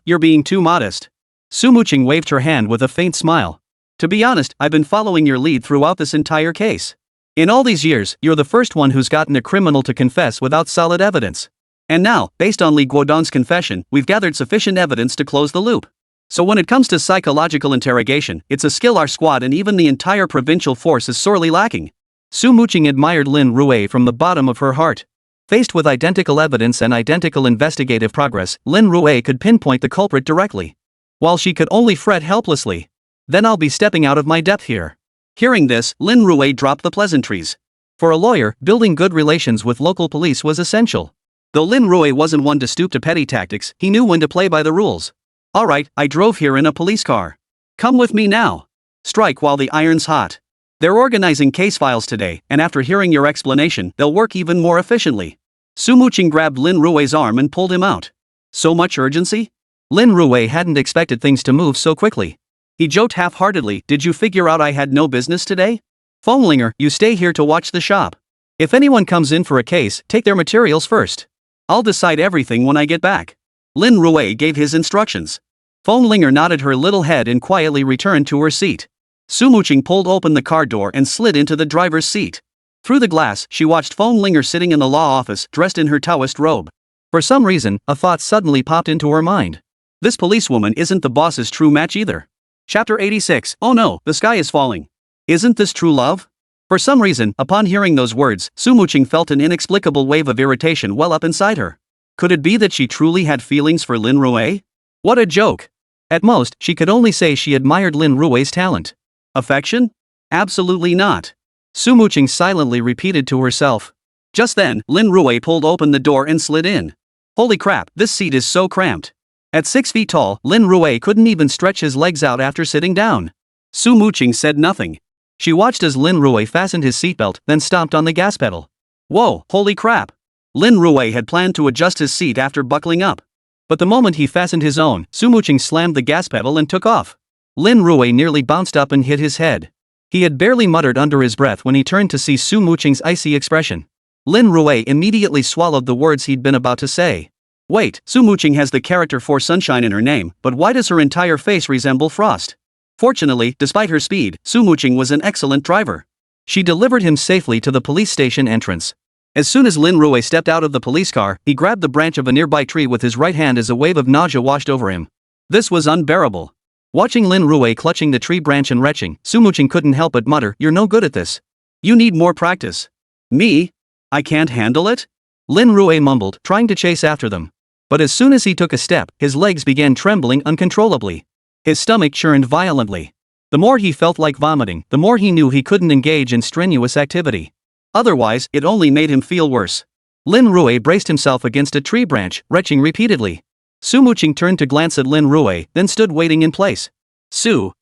You're being too modest." Su Muqing waved her hand with a faint smile. "To be honest, I've been following your lead throughout this entire case. In all these years, you're the first one who's gotten a criminal to confess without solid evidence. And now, based on Li Guodong's confession, we've gathered sufficient evidence to close the loop. So when it comes to psychological interrogation, it's a skill our squad and even the entire provincial force is sorely lacking." Su Muqing admired Lin Rui from the bottom of her heart. Faced with identical evidence and identical investigative progress, Lin Rui could pinpoint the culprit directly. While she could only fret helplessly. "Then I'll be stepping out of my depth here." Hearing this, Lin Rui dropped the pleasantries. For a lawyer, building good relations with local police was essential. Though Lin Rui wasn't one to stoop to petty tactics, he knew when to play by the rules. "Alright, I drove here in a police car. Come with me now. Strike while the iron's hot. They're organizing case files today, and after hearing your explanation, they'll work even more efficiently." Su Muqing grabbed Lin Rui's arm and pulled him out. "So much urgency?" Lin Rui hadn't expected things to move so quickly. He joked half-heartedly, "Did you figure out I had no business today? Feng, you stay here to watch the shop. If anyone comes in for a case, take their materials first. I'll decide everything when I get back." Lin Rui gave his instructions. Feng nodded her little head and quietly returned to her seat. Su Muqing pulled open the car door and slid into the driver's seat. Through the glass, she watched Feng sitting in the law office, dressed in her Taoist robe. For some reason, a thought suddenly popped into her mind. This policewoman isn't the boss's true match either. Chapter 86. Oh no, the sky is falling. Isn't this true love? For some reason, upon hearing those words, Su Muqing felt an inexplicable wave of irritation well up inside her. Could it be that she truly had feelings for Lin Rui? What a joke. At most, she could only say she admired Lin Rui's talent. Affection? Absolutely not. Su Muqing silently repeated to herself. Just then, Lin Rui pulled open the door and slid in. Holy crap, this seat is so cramped. At 6 feet tall, Lin Rui couldn't even stretch his legs out after sitting down. Su Muqing said nothing. She watched as Lin Rui fastened his seatbelt, then stomped on the gas pedal. Whoa, holy crap. Lin Rui had planned to adjust his seat after buckling up. But the moment he fastened his own, Su Muqing slammed the gas pedal and took off. Lin Rui nearly bounced up and hit his head. He had barely muttered under his breath when he turned to see Su Muqing's icy expression. Lin Rui immediately swallowed the words he'd been about to say. Wait, Su Muqing has the character for sunshine in her name, but why does her entire face resemble frost? Fortunately, despite her speed, Su Muqing was an excellent driver. She delivered him safely to the police station entrance. As soon as Lin Rui stepped out of the police car, he grabbed the branch of a nearby tree with his right hand as a wave of nausea washed over him. This was unbearable. Watching Lin Rui clutching the tree branch and retching, Su Muqing couldn't help but mutter, "You're no good at this. You need more practice." "Me? I can't handle it?" Lin Rui mumbled, trying to chase after them. But as soon as he took a step, his legs began trembling uncontrollably. His stomach churned violently. The more he felt like vomiting, the more he knew he couldn't engage in strenuous activity. Otherwise, it only made him feel worse. Lin Rui braced himself against a tree branch, retching repeatedly. Su Muqing turned to glance at Lin Rui, then stood waiting in place. Su,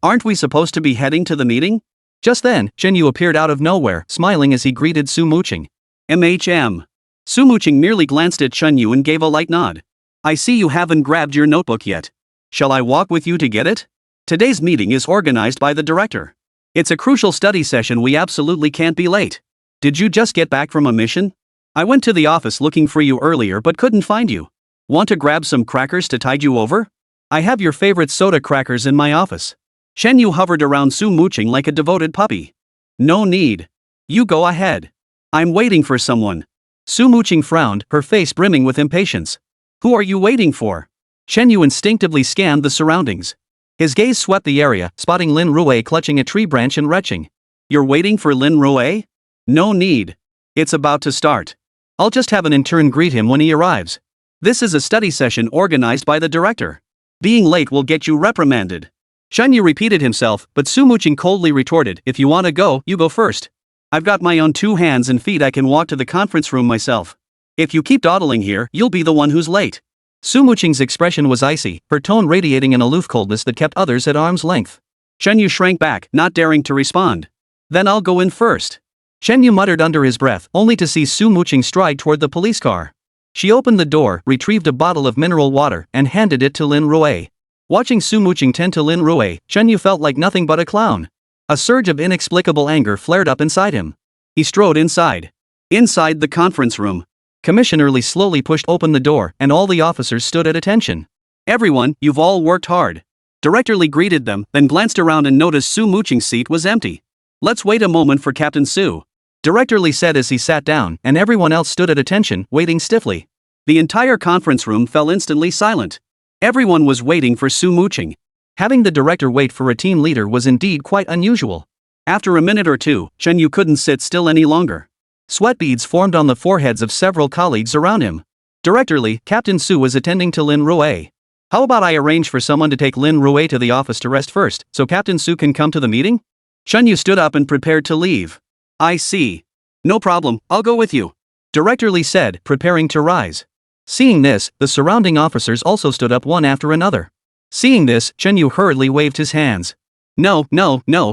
aren't we supposed to be heading to the meeting?" Just then, Chen Yu appeared out of nowhere, smiling as he greeted Su Muqing. "MHM. Su Muqing merely glanced at Chen Yu and gave a light nod. "I see you haven't grabbed your notebook yet. Shall I walk with you to get it? Today's meeting is organized by the director. It's a crucial study session, we absolutely can't be late. Did you just get back from a mission? I went to the office looking for you earlier but couldn't find you. Want to grab some crackers to tide you over? I have your favorite soda crackers in my office. Shen Yu hovered around Su Muqing like a devoted puppy. No need. You go ahead. I'm waiting for someone. Su Muqing frowned, her face brimming with impatience. Who are you waiting for? Shen Yu instinctively scanned the surroundings. His gaze swept the area, spotting Lin Rui clutching a tree branch and retching. You're waiting for Lin Rui? No need. It's about to start. I'll just have an intern greet him when he arrives. This is a study session organized by the director. Being late will get you reprimanded. Shen Yu repeated himself, but Su Muqing coldly retorted, if you want to go, you go first. I've got my own 2 hands and feet, I can walk to the conference room myself. If you keep dawdling here, you'll be the one who's late. Su Muqing's expression was icy, her tone radiating an aloof coldness that kept others at arm's length. Shen Yu shrank back, not daring to respond. Then I'll go in first. Shen Yu muttered under his breath, only to see Su Muqing stride toward the police car. She opened the door, retrieved a bottle of mineral water, and handed it to Lin Rui. Watching Su Muqing tend to Lin Rui, Shen Yu felt like nothing but a clown. A surge of inexplicable anger flared up inside him. He strode inside. Inside the conference room, Commissioner Lee slowly pushed open the door, and all the officers stood at attention. Everyone, you've all worked hard. Director Lee greeted them, then glanced around and noticed Su Muqing's seat was empty. Let's wait a moment for Captain Su. Director Lee said as he sat down, and everyone else stood at attention, waiting stiffly. The entire conference room fell instantly silent. Everyone was waiting for Su Muqing. Having the director wait for a team leader was indeed quite unusual. After a minute or two, Shen Yu couldn't sit still any longer. Sweat beads formed on the foreheads of several colleagues around him. Director Lee, Captain Su was attending to Lin Rui. How about I arrange for someone to take Lin Rui to the office to rest first, so Captain Su can come to the meeting? Shen Yu stood up and prepared to leave. I see. No problem, I'll go with you. Director Lee said, preparing to rise. Seeing this, the surrounding officers also stood up one after another. Seeing this, Shen Yu hurriedly waved his hands. No,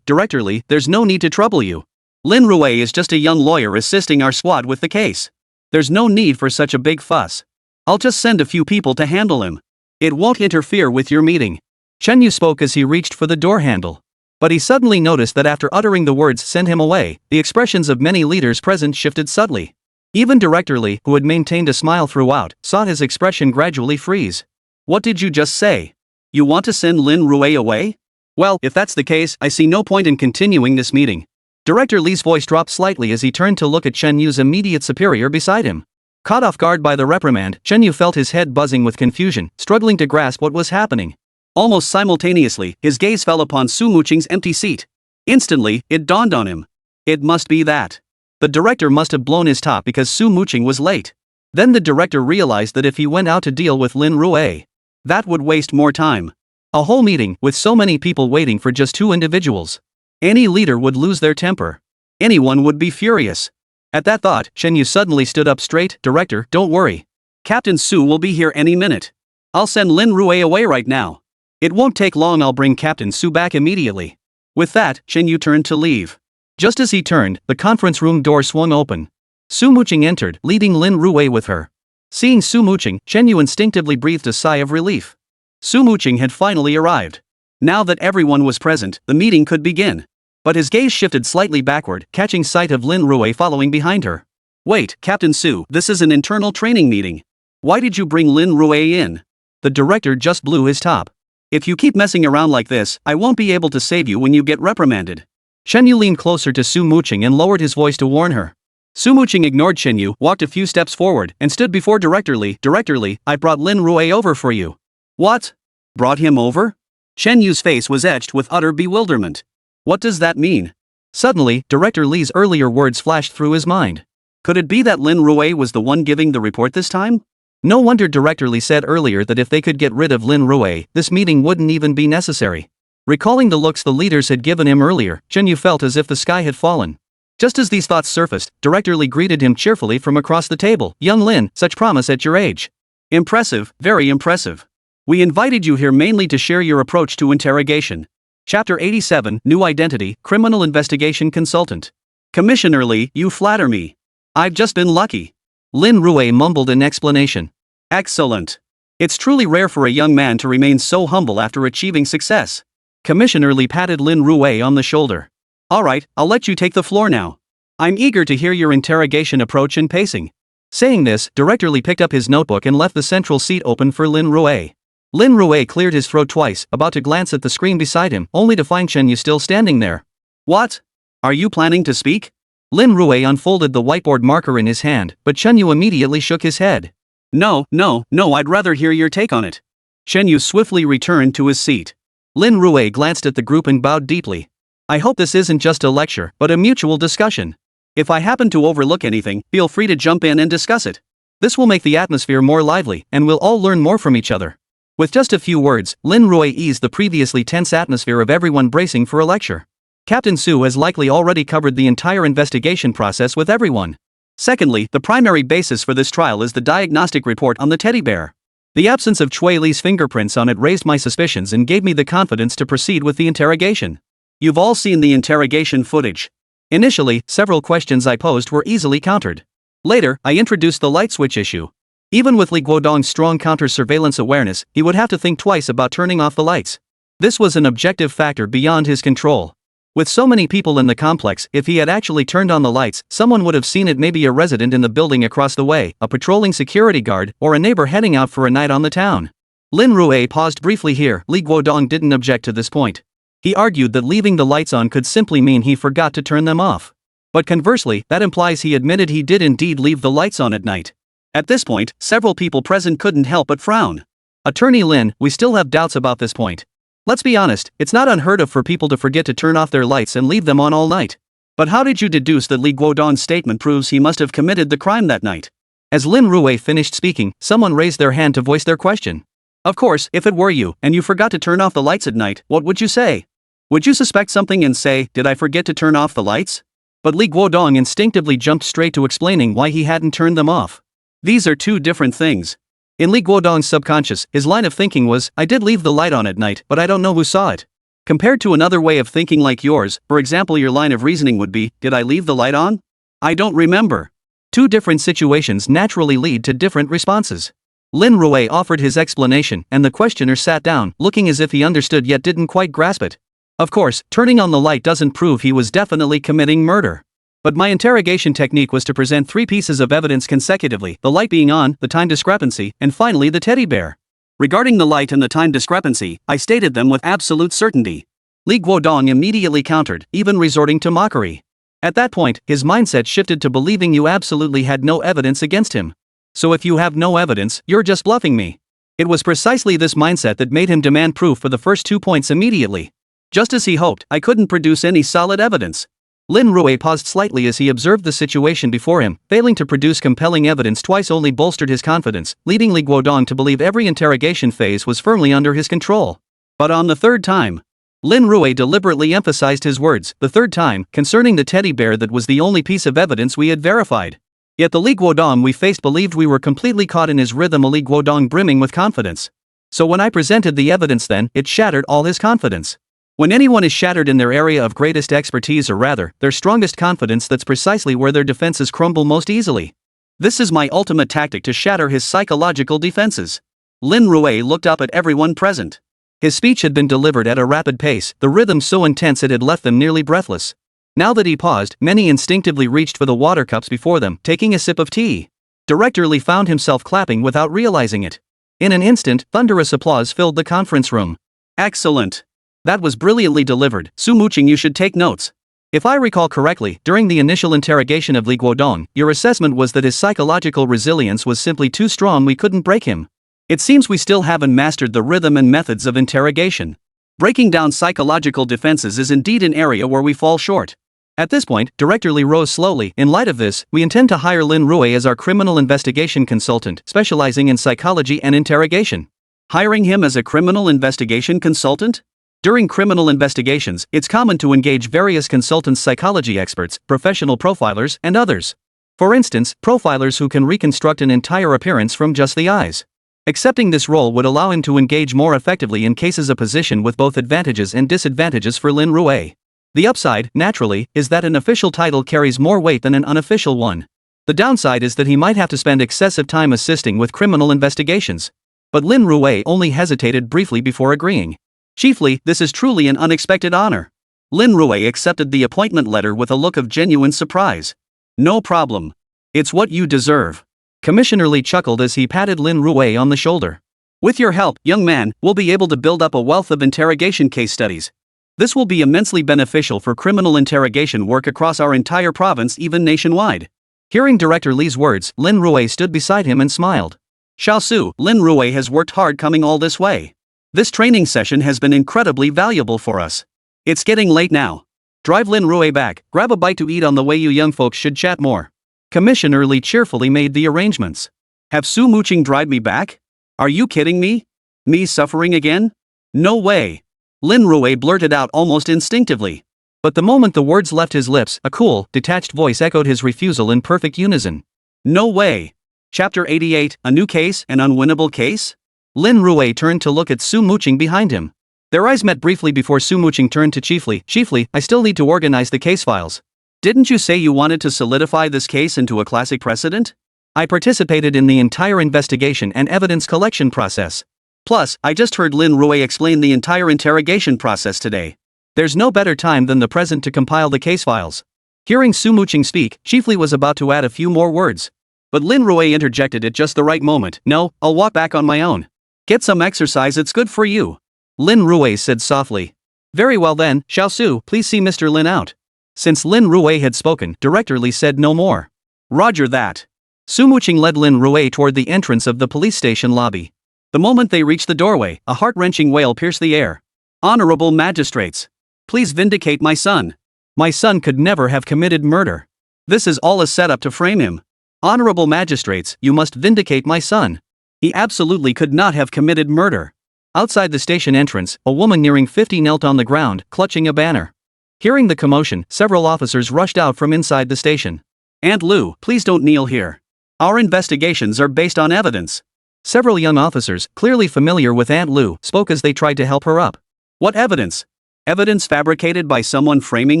Director Lee, there's no need to trouble you. Lin Rui is just a young lawyer assisting our squad with the case. There's no need for such a big fuss. I'll just send a few people to handle him. It won't interfere with your meeting. Shen Yu spoke as he reached for the door handle. But he suddenly noticed that after uttering the words send him away, the expressions of many leaders present shifted subtly. Even Director Lee, who had maintained a smile throughout, saw his expression gradually freeze. What did you just say? You want to send Lin Rui away? Well, if that's the case, I see no point in continuing this meeting. Director Lee's voice dropped slightly as he turned to look at Shen Yu's immediate superior beside him. Caught off guard by the reprimand, Shen Yu felt his head buzzing with confusion, struggling to grasp what was happening. Almost simultaneously, his gaze fell upon Su Muqing's empty seat. Instantly, it dawned on him. It must be that. The director must have blown his top because Su Muqing was late. Then the director realized that if he went out to deal with Lin Rui, that would waste more time. A whole meeting, with so many people waiting for just 2 individuals. Any leader would lose their temper. Anyone would be furious. At that thought, Shen Yu suddenly stood up straight. Director, don't worry. Captain Su will be here any minute. I'll send Lin Rui away right now. It won't take long, I'll bring Captain Su back immediately. With that, Shen Yu turned to leave. Just as he turned, the conference room door swung open. Su Muqing entered, leading Lin Rui with her. Seeing Su Muqing, Shen Yu instinctively breathed a sigh of relief. Su Muqing had finally arrived. Now that everyone was present, the meeting could begin. But his gaze shifted slightly backward, catching sight of Lin Rui following behind her. Wait, Captain Su, this is an internal training meeting. Why did you bring Lin Rui in? The director just blew his top. If you keep messing around like this, I won't be able to save you when you get reprimanded. Shen Yu leaned closer to Su Muqing and lowered his voice to warn her. Su Muqing ignored Shen Yu, walked a few steps forward, and stood before Director Lee. Director Lee, I brought Lin Rui over for you. What? Brought him over? Shen Yu's face was etched with utter bewilderment. What does that mean? Suddenly, Director Lee's earlier words flashed through his mind. Could it be that Lin Rui was the one giving the report this time? No wonder Director Lee said earlier that if they could get rid of Lin Rui, this meeting wouldn't even be necessary. Recalling the looks the leaders had given him earlier, Shen Yu felt as if the sky had fallen. Just as these thoughts surfaced, Director Lee greeted him cheerfully from across the table. Young Lin, such promise at your age. Impressive, very impressive. We invited you here mainly to share your approach to interrogation. Chapter 87, New Identity, Criminal Investigation Consultant. Commissioner Lee, you flatter me. I've just been lucky. Lin Rui mumbled in explanation. Excellent. It's truly rare for a young man to remain so humble after achieving success. Commissioner Lee patted Lin Rui on the shoulder. Alright, I'll let you take the floor now. I'm eager to hear your interrogation approach and pacing. Saying this, Director Lee picked up his notebook and left the central seat open for Lin Rui. Lin Rui cleared his throat twice, about to glance at the screen beside him, only to find Chen Yu still standing there. What? Are you planning to speak? Lin Rui unfolded the whiteboard marker in his hand, but Chen Yu immediately shook his head. No, I'd rather hear your take on it. Chen Yu swiftly returned to his seat. Lin Rui glanced at the group and bowed deeply. I hope this isn't just a lecture, but a mutual discussion. If I happen to overlook anything, feel free to jump in and discuss it. This will make the atmosphere more lively, and we'll all learn more from each other. With just a few words, Lin Rui eased the previously tense atmosphere of everyone bracing for a lecture. Captain Su has likely already covered the entire investigation process with everyone. Secondly, the primary basis for this trial is the diagnostic report on the teddy bear. The absence of Chui Li's fingerprints on it raised my suspicions and gave me the confidence to proceed with the interrogation. You've all seen the interrogation footage. Initially, several questions I posed were easily countered. Later, I introduced the light switch issue. Even with Li Guodong's strong counter-surveillance awareness, he would have to think twice about turning off the lights. This was an objective factor beyond his control. With so many people in the complex, if he had actually turned on the lights, someone would have seen it, maybe a resident in the building across the way, a patrolling security guard, or a neighbor heading out for a night on the town. Lin Rui paused briefly here. Li Guodong didn't object to this point. He argued that leaving the lights on could simply mean he forgot to turn them off. But conversely, that implies he admitted he did indeed leave the lights on at night. At this point, several people present couldn't help but frown. Attorney Lin, we still have doubts about this point. Let's be honest, it's not unheard of for people to forget to turn off their lights and leave them on all night. But how did you deduce that Li Guodong's statement proves he must have committed the crime that night? As Lin Rui finished speaking, someone raised their hand to voice their question. Of course, if it were you, and you forgot to turn off the lights at night, what would you say? Would you suspect something and say, did I forget to turn off the lights? But Li Guodong instinctively jumped straight to explaining why he hadn't turned them off. These are two different things. In Li Guodong's subconscious, his line of thinking was, I did leave the light on at night, but I don't know who saw it. Compared to another way of thinking like yours, for example, your line of reasoning would be, did I leave the light on? I don't remember. Two different situations naturally lead to different responses. Lin Rui offered his explanation, and the questioner sat down, looking as if he understood yet didn't quite grasp it. Of course, turning on the light doesn't prove he was definitely committing murder. But my interrogation technique was to present three pieces of evidence consecutively, the light being on, the time discrepancy, and finally the teddy bear. Regarding the light and the time discrepancy, I stated them with absolute certainty. Li Guodong immediately countered, even resorting to mockery. At that point, his mindset shifted to believing you absolutely had no evidence against him. So if you have no evidence, you're just bluffing me. It was precisely this mindset that made him demand proof for the first 2 points immediately. Just as he hoped, I couldn't produce any solid evidence. Lin Rui paused slightly as he observed the situation before him. Failing to produce compelling evidence twice only bolstered his confidence, leading Li Guodong to believe every interrogation phase was firmly under his control. But on the third time, Lin Rui deliberately emphasized his words, the third time, concerning the teddy bear, that was the only piece of evidence we had verified. Yet the Li Guodong we faced believed we were completely caught in his rhythm, a Li Guodong brimming with confidence. So when I presented the evidence then, it shattered all his confidence. When anyone is shattered in their area of greatest expertise, or rather, their strongest confidence, that's precisely where their defenses crumble most easily. This is my ultimate tactic to shatter his psychological defenses. Lin Rui looked up at everyone present. His speech had been delivered at a rapid pace, the rhythm so intense it had left them nearly breathless. Now that he paused, many instinctively reached for the water cups before them, taking a sip of tea. Director Lee found himself clapping without realizing it. In an instant, thunderous applause filled the conference room. Excellent. That was brilliantly delivered. Su Muqing, you should take notes. If I recall correctly, during the initial interrogation of Li Guodong, your assessment was that his psychological resilience was simply too strong, we couldn't break him. It seems we still haven't mastered the rhythm and methods of interrogation. Breaking down psychological defenses is indeed an area where we fall short. At this point, Director Lee rose slowly. In light of this, we intend to hire Lin Rui as our criminal investigation consultant, specializing in psychology and interrogation. Hiring him as a criminal investigation consultant? During criminal investigations, it's common to engage various consultants, psychology experts, professional profilers, and others. For instance, profilers who can reconstruct an entire appearance from just the eyes. Accepting this role would allow him to engage more effectively in cases, a position with both advantages and disadvantages for Lin Rui. The upside, naturally, is that an official title carries more weight than an unofficial one. The downside is that he might have to spend excessive time assisting with criminal investigations. But Lin Rui only hesitated briefly before agreeing. Chiefly, this is truly an unexpected honor. Lin Rui accepted the appointment letter with a look of genuine surprise. No problem. It's what you deserve. Commissioner Lee chuckled as he patted Lin Rui on the shoulder. With your help, young man, we'll be able to build up a wealth of interrogation case studies. This will be immensely beneficial for criminal interrogation work across our entire province, even nationwide. Hearing Director Lee's words, Lin Rui stood beside him and smiled. Xiaosu, Lin Rui has worked hard coming all this way. This training session has been incredibly valuable for us. It's getting late now. Drive Lin Rui back, grab a bite to eat on the way. You young folks should chat more. Commissioner Lee cheerfully made the arrangements. Have Su Muqing drive me back? Are you kidding me? Me suffering again? No way. Lin Rui blurted out almost instinctively. But the moment the words left his lips, a cool, detached voice echoed his refusal in perfect unison. No way. Chapter 88, A New Case, An Unwinnable Case? Lin Rui turned to look at Su Muqing behind him. Their eyes met briefly before Su Muqing turned to Chiefly, I still need to organize the case files. Didn't you say you wanted to solidify this case into a classic precedent? I participated in the entire investigation and evidence collection process. Plus, I just heard Lin Rui explain the entire interrogation process today. There's no better time than the present to compile the case files. Hearing Su Muqing speak, Chiefly was about to add a few more words. But Lin Rui interjected at just the right moment. No, I'll walk back on my own. Get some exercise, it's good for you. Lin Rui said softly. Very well then, Xiaosu, please see Mr. Lin out. Since Lin Rui had spoken, Director Lee said no more. Roger that. Su Muqing led Lin Rui toward the entrance of the police station lobby. The moment they reached the doorway, a heart-wrenching wail pierced the air. Honorable magistrates. Please vindicate my son. My son could never have committed murder. This is all a setup to frame him. Honorable magistrates, you must vindicate my son. He absolutely could not have committed murder. Outside the station entrance, a woman nearing 50 knelt on the ground, clutching a banner. Hearing the commotion, several officers rushed out from inside the station. Aunt Lu, please don't kneel here. Our investigations are based on evidence. Several young officers, clearly familiar with Aunt Lu, spoke as they tried to help her up. What evidence? Evidence fabricated by someone framing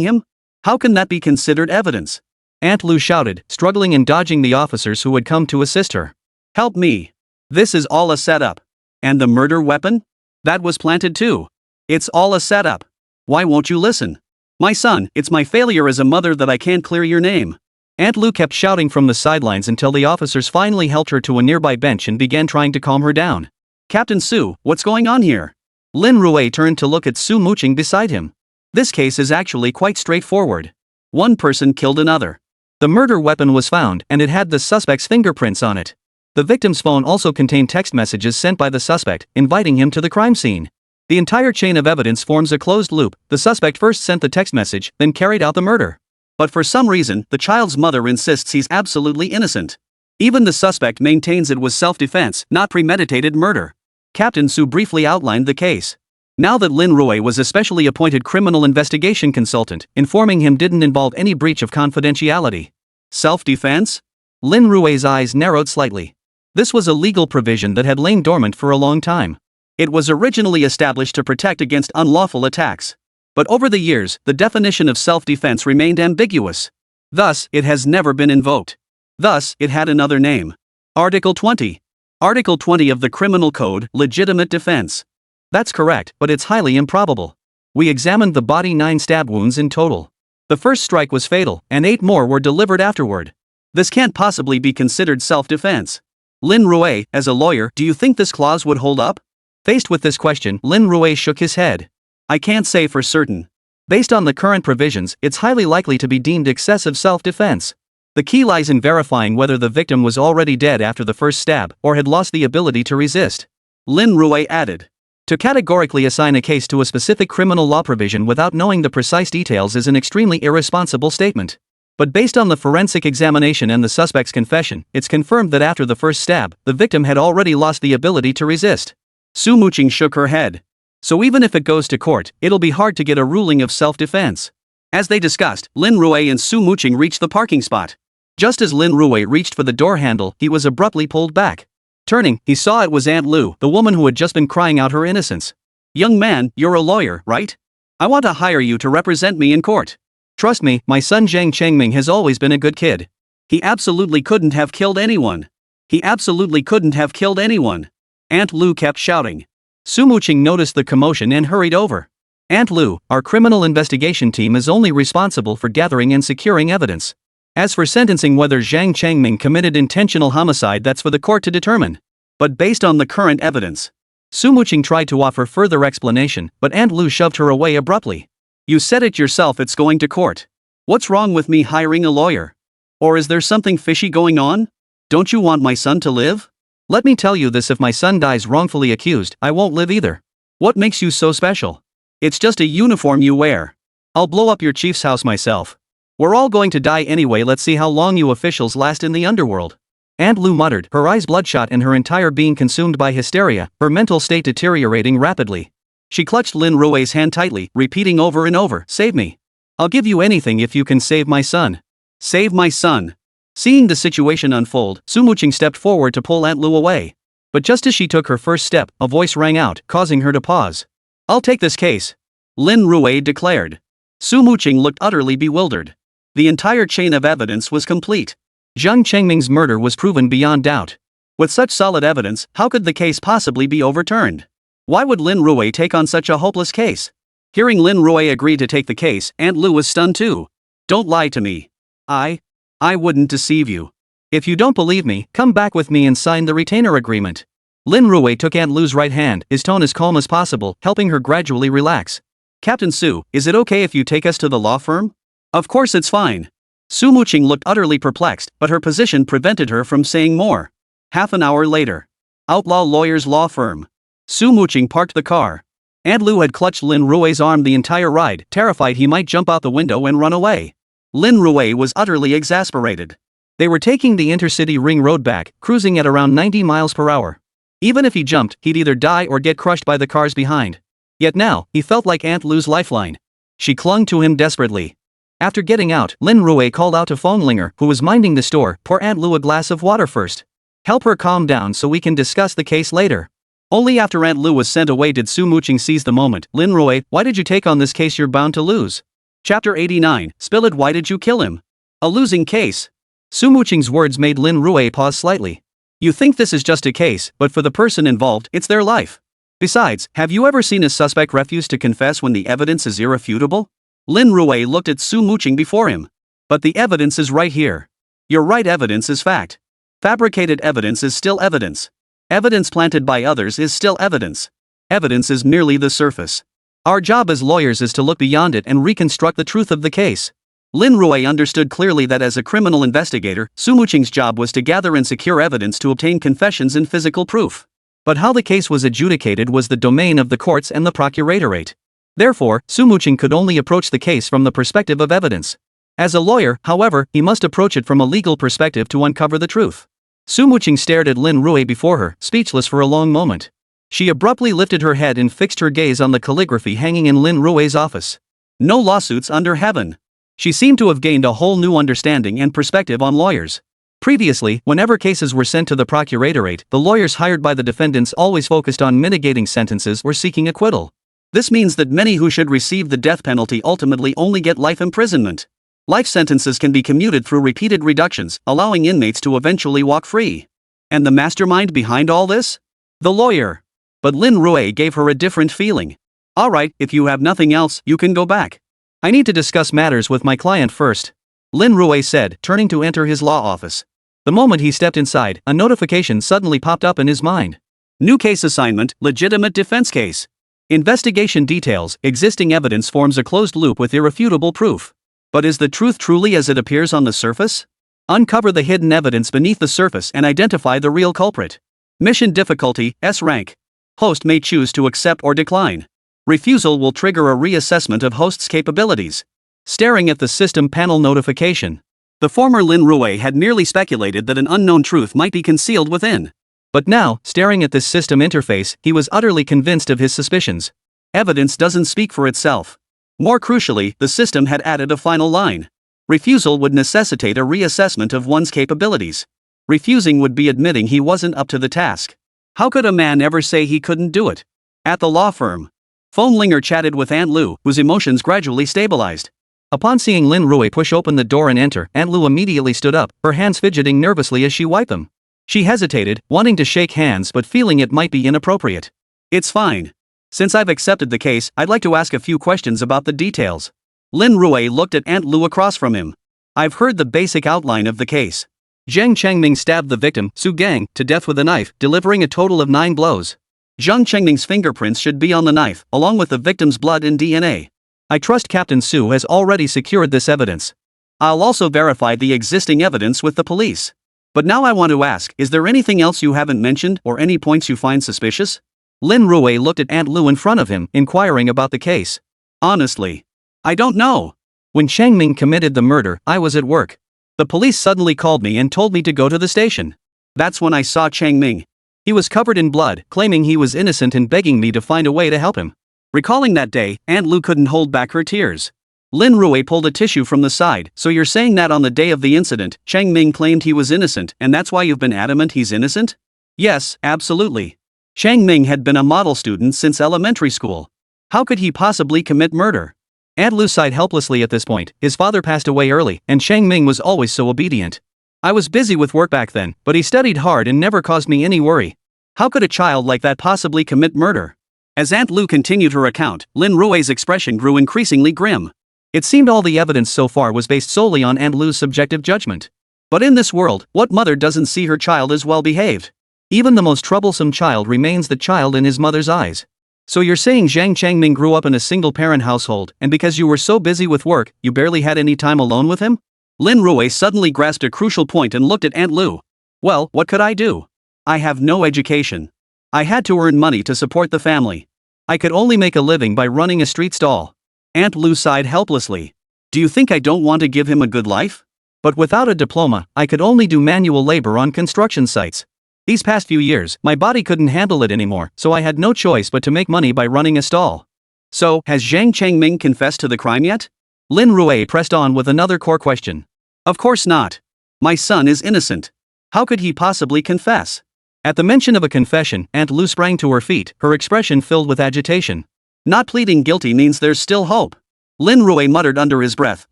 him? How can that be considered evidence? Aunt Lu shouted, struggling and dodging the officers who had come to assist her. Help me. This is all a setup. And the murder weapon? That was planted too. It's all a setup. Why won't you listen? My son, it's my failure as a mother that I can't clear your name. Aunt Lu kept shouting from the sidelines until the officers finally helped her to a nearby bench and began trying to calm her down. Captain Su, what's going on here? Lin Rui turned to look at Su Muqing beside him. This case is actually quite straightforward. One person killed another. The murder weapon was found, and it had the suspect's fingerprints on it. The victim's phone also contained text messages sent by the suspect, inviting him to the crime scene. The entire chain of evidence forms a closed loop. The suspect first sent the text message, then carried out the murder. But for some reason, the child's mother insists he's absolutely innocent. Even the suspect maintains it was self-defense, not premeditated murder. Captain Su briefly outlined the case. Now that Lin Rui was especially appointed criminal investigation consultant, informing him didn't involve any breach of confidentiality. Self-defense? Lin Rui's eyes narrowed slightly. This was a legal provision that had lain dormant for a long time. It was originally established to protect against unlawful attacks. But over the years, the definition of self-defense remained ambiguous. Thus, it has never been invoked. Thus, it had another name. Article 20. Article 20 of the Criminal Code, Legitimate Defense. That's correct, but it's highly improbable. We examined the body 9 stab wounds in total. The first strike was fatal, and 8 more were delivered afterward. This can't possibly be considered self-defense. Lin Rui, as a lawyer, do you think this clause would hold up? Faced with this question, Lin Rui shook his head. I can't say for certain. Based on the current provisions, it's highly likely to be deemed excessive self-defense. The key lies in verifying whether the victim was already dead after the first stab, or had lost the ability to resist. Lin Rui added. To categorically assign a case to a specific criminal law provision without knowing the precise details is an extremely irresponsible statement. But based on the forensic examination and the suspect's confession, it's confirmed that after the first stab, the victim had already lost the ability to resist. Su Muqing shook her head. So even if it goes to court, it'll be hard to get a ruling of self-defense. As they discussed, Lin Rui and Su Muqing reached the parking spot. Just as Lin Rui reached for the door handle, he was abruptly pulled back. Turning, he saw it was Aunt Lu, the woman who had just been crying out her innocence. Young man, you're a lawyer, right? I want to hire you to represent me in court. Trust me, my son Zhang Chengming has always been a good kid. He absolutely couldn't have killed anyone. He absolutely couldn't have killed anyone. Aunt Lu kept shouting. Su Muqing noticed the commotion and hurried over. Aunt Lu, our criminal investigation team is only responsible for gathering and securing evidence. As for sentencing whether Zhang Changming committed intentional homicide, that's for the court to determine. But based on the current evidence. Su Muqing tried to offer further explanation, but Aunt Lu shoved her away abruptly. You said it yourself, it's going to court. What's wrong with me hiring a lawyer? Or is there something fishy going on? Don't you want my son to live? Let me tell you this, if my son dies wrongfully accused, I won't live either. What makes you so special? It's just a uniform you wear. I'll blow up your chief's house myself. We're all going to die anyway, let's see how long you officials last in the underworld. Aunt Lu muttered, her eyes bloodshot and her entire being consumed by hysteria, her mental state deteriorating rapidly. She clutched Lin Rui's hand tightly, repeating over and over, "Save me. I'll give you anything if you can save my son. Save my son." Seeing the situation unfold, Su Muqing stepped forward to pull Aunt Lu away. But just as she took her first step, a voice rang out, causing her to pause. "I'll take this case," Lin Rui declared. Su Muqing looked utterly bewildered. The entire chain of evidence was complete. Zhang Changming's murder was proven beyond doubt. With such solid evidence, how could the case possibly be overturned? Why would Lin Rui take on such a hopeless case? Hearing Lin Rui agree to take the case, Aunt Lu was stunned too. Don't lie to me. I wouldn't deceive you. If you don't believe me, come back with me and sign the retainer agreement. Lin Rui took Aunt Lu's right hand, his tone as calm as possible, helping her gradually relax. Captain Su, is it okay if you take us to the law firm? Of course it's fine. Su Muqing looked utterly perplexed, but her position prevented her from saying more. Half an hour later. Outlaw Lawyers Law Firm. Su Muqing parked the car. Aunt Lu had clutched Lin Rui's arm the entire ride, terrified he might jump out the window and run away. Lin Rui was utterly exasperated. They were taking the intercity ring road back, cruising at around 90 miles per hour. Even if he jumped, he'd either die or get crushed by the cars behind. Yet now, he felt like Aunt Lu's lifeline. She clung to him desperately. After getting out, Lin Rui called out to Fenglinger, who was minding the store, "Pour Aunt Lu a glass of water first. Help her calm down so we can discuss the case later." Only after Aunt Lu was sent away did Su Muqing seize the moment. "Lin Rui, why did you take on this case? You're bound to lose." Chapter 89, Spill It. Why did you kill him? A losing case. Su Muqing's words made Lin Rui pause slightly. You think this is just a case, but for the person involved, it's their life. Besides, have you ever seen a suspect refuse to confess when the evidence is irrefutable? Lin Rui looked at Su Muqing before him. But the evidence is right here. You're right, evidence is fact. Fabricated evidence is still evidence. Evidence planted by others is still evidence. Evidence is merely the surface. Our job as lawyers is to look beyond it and reconstruct the truth of the case. Lin Rui understood clearly that as a criminal investigator, Su Muqing's job was to gather and secure evidence to obtain confessions and physical proof. But how the case was adjudicated was the domain of the courts and the procuratorate. Therefore, Su Muqing could only approach the case from the perspective of evidence. As a lawyer, however, he must approach it from a legal perspective to uncover the truth. Su Muqing stared at Lin Rui before her, speechless for a long moment. She abruptly lifted her head and fixed her gaze on the calligraphy hanging in Lin Rui's office. No lawsuits under heaven. She seemed to have gained a whole new understanding and perspective on lawyers. Previously, whenever cases were sent to the procuratorate, the lawyers hired by the defendants always focused on mitigating sentences or seeking acquittal. This means that many who should receive the death penalty ultimately only get life imprisonment. Life sentences can be commuted through repeated reductions, allowing inmates to eventually walk free. And the mastermind behind all this? The lawyer. But Lin Rui gave her a different feeling. All right, if you have nothing else, you can go back. I need to discuss matters with my client first, Lin Rui said, turning to enter his law office. The moment he stepped inside, a notification suddenly popped up in his mind. New case assignment, legitimate defense case. Investigation details, existing evidence forms a closed loop with irrefutable proof. But is the truth truly as it appears on the surface? Uncover the hidden evidence beneath the surface and identify the real culprit. Mission difficulty, S rank. Host may choose to accept or decline. Refusal will trigger a reassessment of host's capabilities. Staring at the system panel notification. The former Lin Rui had merely speculated that an unknown truth might be concealed within. But now, staring at this system interface, he was utterly convinced of his suspicions. Evidence doesn't speak for itself. More crucially, the system had added a final line. Refusal would necessitate a reassessment of one's capabilities. Refusing would be admitting he wasn't up to the task. How could a man ever say he couldn't do it? At the law firm, Fenglinger chatted with Aunt Lu, whose emotions gradually stabilized. Upon seeing Lin Rui push open the door and enter, Aunt Lu immediately stood up, her hands fidgeting nervously as she wiped them. She hesitated, wanting to shake hands but feeling it might be inappropriate. It's fine. Since I've accepted the case, I'd like to ask a few questions about the details. Lin Rui looked at Aunt Lu across from him. I've heard the basic outline of the case. Zhang Changming stabbed the victim, Su Gang, to death with a knife, delivering a total of 9 blows. Zhang Changming's fingerprints should be on the knife, along with the victim's blood and DNA. I trust Captain Su has already secured this evidence. I'll also verify the existing evidence with the police. But now I want to ask, is there anything else you haven't mentioned or any points you find suspicious? Lin Rui looked at Aunt Lu in front of him, inquiring about the case. Honestly, I don't know. When Changming committed the murder, I was at work. The police suddenly called me and told me to go to the station. That's when I saw Changming. He was covered in blood, claiming he was innocent and begging me to find a way to help him. Recalling that day, Aunt Lu couldn't hold back her tears. Lin Rui pulled a tissue from the side. So you're saying that on the day of the incident, Changming claimed he was innocent, and that's why you've been adamant he's innocent? Yes, absolutely. Changming had been a model student since elementary school. How could he possibly commit murder? Aunt Lu sighed helplessly at this point. His father passed away early, and Changming was always so obedient. I was busy with work back then, but he studied hard and never caused me any worry. How could a child like that possibly commit murder? As Aunt Lu continued her account, Lin Rui's expression grew increasingly grim. It seemed all the evidence so far was based solely on Aunt Lu's subjective judgment. But in this world, what mother doesn't see her child as well behaved? Even the most troublesome child remains the child in his mother's eyes. So you're saying Zhang Changming grew up in a single-parent household, and because you were so busy with work, you barely had any time alone with him? Lin Rui suddenly grasped a crucial point and looked at Aunt Lu. Well, what could I do? I have no education. I had to earn money to support the family. I could only make a living by running a street stall. Aunt Lu sighed helplessly. Do you think I don't want to give him a good life? But without a diploma, I could only do manual labor on construction sites. These past few years, my body couldn't handle it anymore, so I had no choice but to make money by running a stall. So, has Zhang Changming confessed to the crime yet? Lin Rui pressed on with another core question. Of course not. My son is innocent. How could he possibly confess? At the mention of a confession, Aunt Lu sprang to her feet, her expression filled with agitation. Not pleading guilty means there's still hope. Lin Rui muttered under his breath,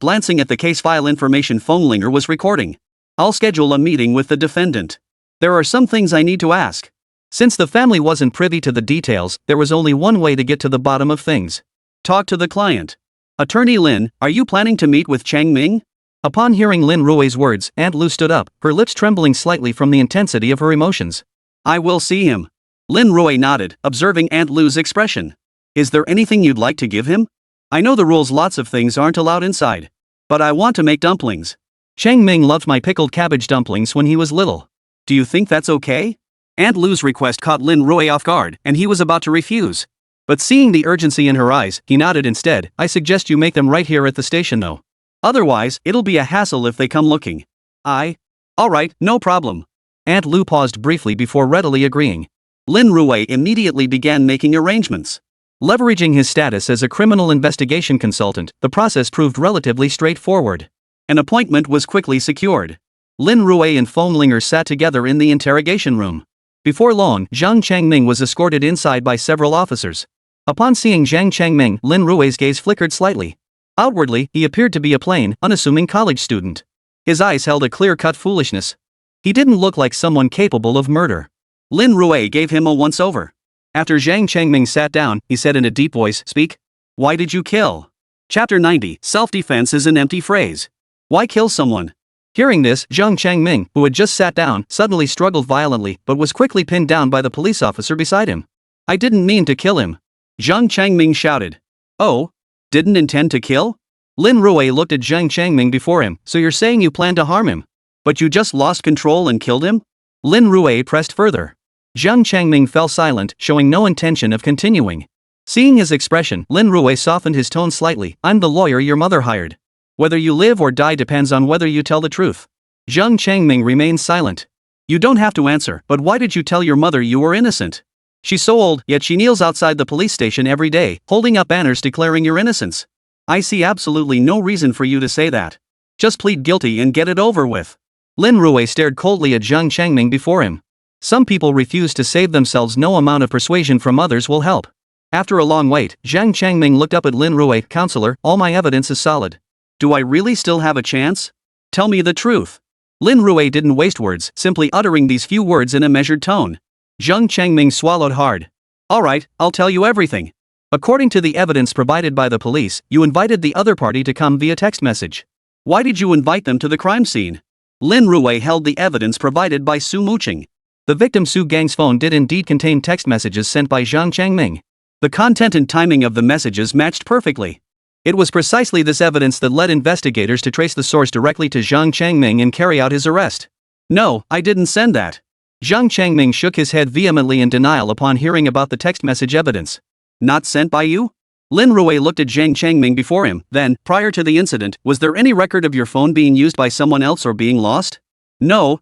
glancing at the case file information Phonelinger was recording. I'll schedule a meeting with the defendant. There are some things I need to ask. Since the family wasn't privy to the details, there was only one way to get to the bottom of things. Talk to the client. Attorney Lin, are you planning to meet with Changming? Upon hearing Lin Rui's words, Aunt Lu stood up, her lips trembling slightly from the intensity of her emotions. I will see him. Lin Rui nodded, observing Aunt Lu's expression. Is there anything you'd like to give him? I know the rules, lots of things aren't allowed inside. But I want to make dumplings. Changming loved my pickled cabbage dumplings when he was little. Do you think that's okay? Aunt Lu's request caught Lin Rui off guard, and he was about to refuse. But seeing the urgency in her eyes, he nodded instead. I suggest you make them right here at the station though. Otherwise, it'll be a hassle if they come looking. Alright, no problem. Aunt Lu paused briefly before readily agreeing. Lin Rui immediately began making arrangements. Leveraging his status as a criminal investigation consultant, the process proved relatively straightforward. An appointment was quickly secured. Lin Rui and Phonelinger sat together in the interrogation room. Before long, Zhang Changming was escorted inside by several officers. Upon seeing Zhang Changming, Lin Rui's gaze flickered slightly. Outwardly, he appeared to be a plain, unassuming college student. His eyes held a clear-cut foolishness. He didn't look like someone capable of murder. Lin Rui gave him a once-over. After Zhang Changming sat down, he said in a deep voice, Speak. Why did you kill? Chapter 90, Self-defense is an empty phrase. Why kill someone? Hearing this, Zhang Changming, who had just sat down, suddenly struggled violently, but was quickly pinned down by the police officer beside him. I didn't mean to kill him. Zhang Changming shouted. Oh? Didn't intend to kill? Lin Rui looked at Zhang Changming before him. So you're saying you planned to harm him? But you just lost control and killed him? Lin Rui pressed further. Zhang Changming fell silent, showing no intention of continuing. Seeing his expression, Lin Rui softened his tone slightly. I'm the lawyer your mother hired. Whether you live or die depends on whether you tell the truth. Zhang Changming remained silent. You don't have to answer, but why did you tell your mother you were innocent? She's so old, yet she kneels outside the police station every day, holding up banners declaring your innocence. I see absolutely no reason for you to say that. Just plead guilty and get it over with. Lin Rui stared coldly at Zhang Changming before him. Some people refuse to save themselves. No amount of persuasion from others will help. After a long wait, Zhang Changming looked up at Lin Rui. Counselor, all my evidence is solid. Do I really still have a chance? Tell me the truth. Lin Rui didn't waste words, simply uttering these few words in a measured tone. Zhang Changming swallowed hard. Alright, I'll tell you everything. According to the evidence provided by the police, you invited the other party to come via text message. Why did you invite them to the crime scene? Lin Rui held the evidence provided by Su Muqing. The victim Su Gang's phone did indeed contain text messages sent by Zhang Changming. The content and timing of the messages matched perfectly. It was precisely this evidence that led investigators to trace the source directly to Zhang Changming and carry out his arrest. No, I didn't send that. Zhang Changming shook his head vehemently in denial upon hearing about the text message evidence. Not sent by you? Lin Rui looked at Zhang Changming before him. Then, prior to the incident, was there any record of your phone being used by someone else or being lost? No.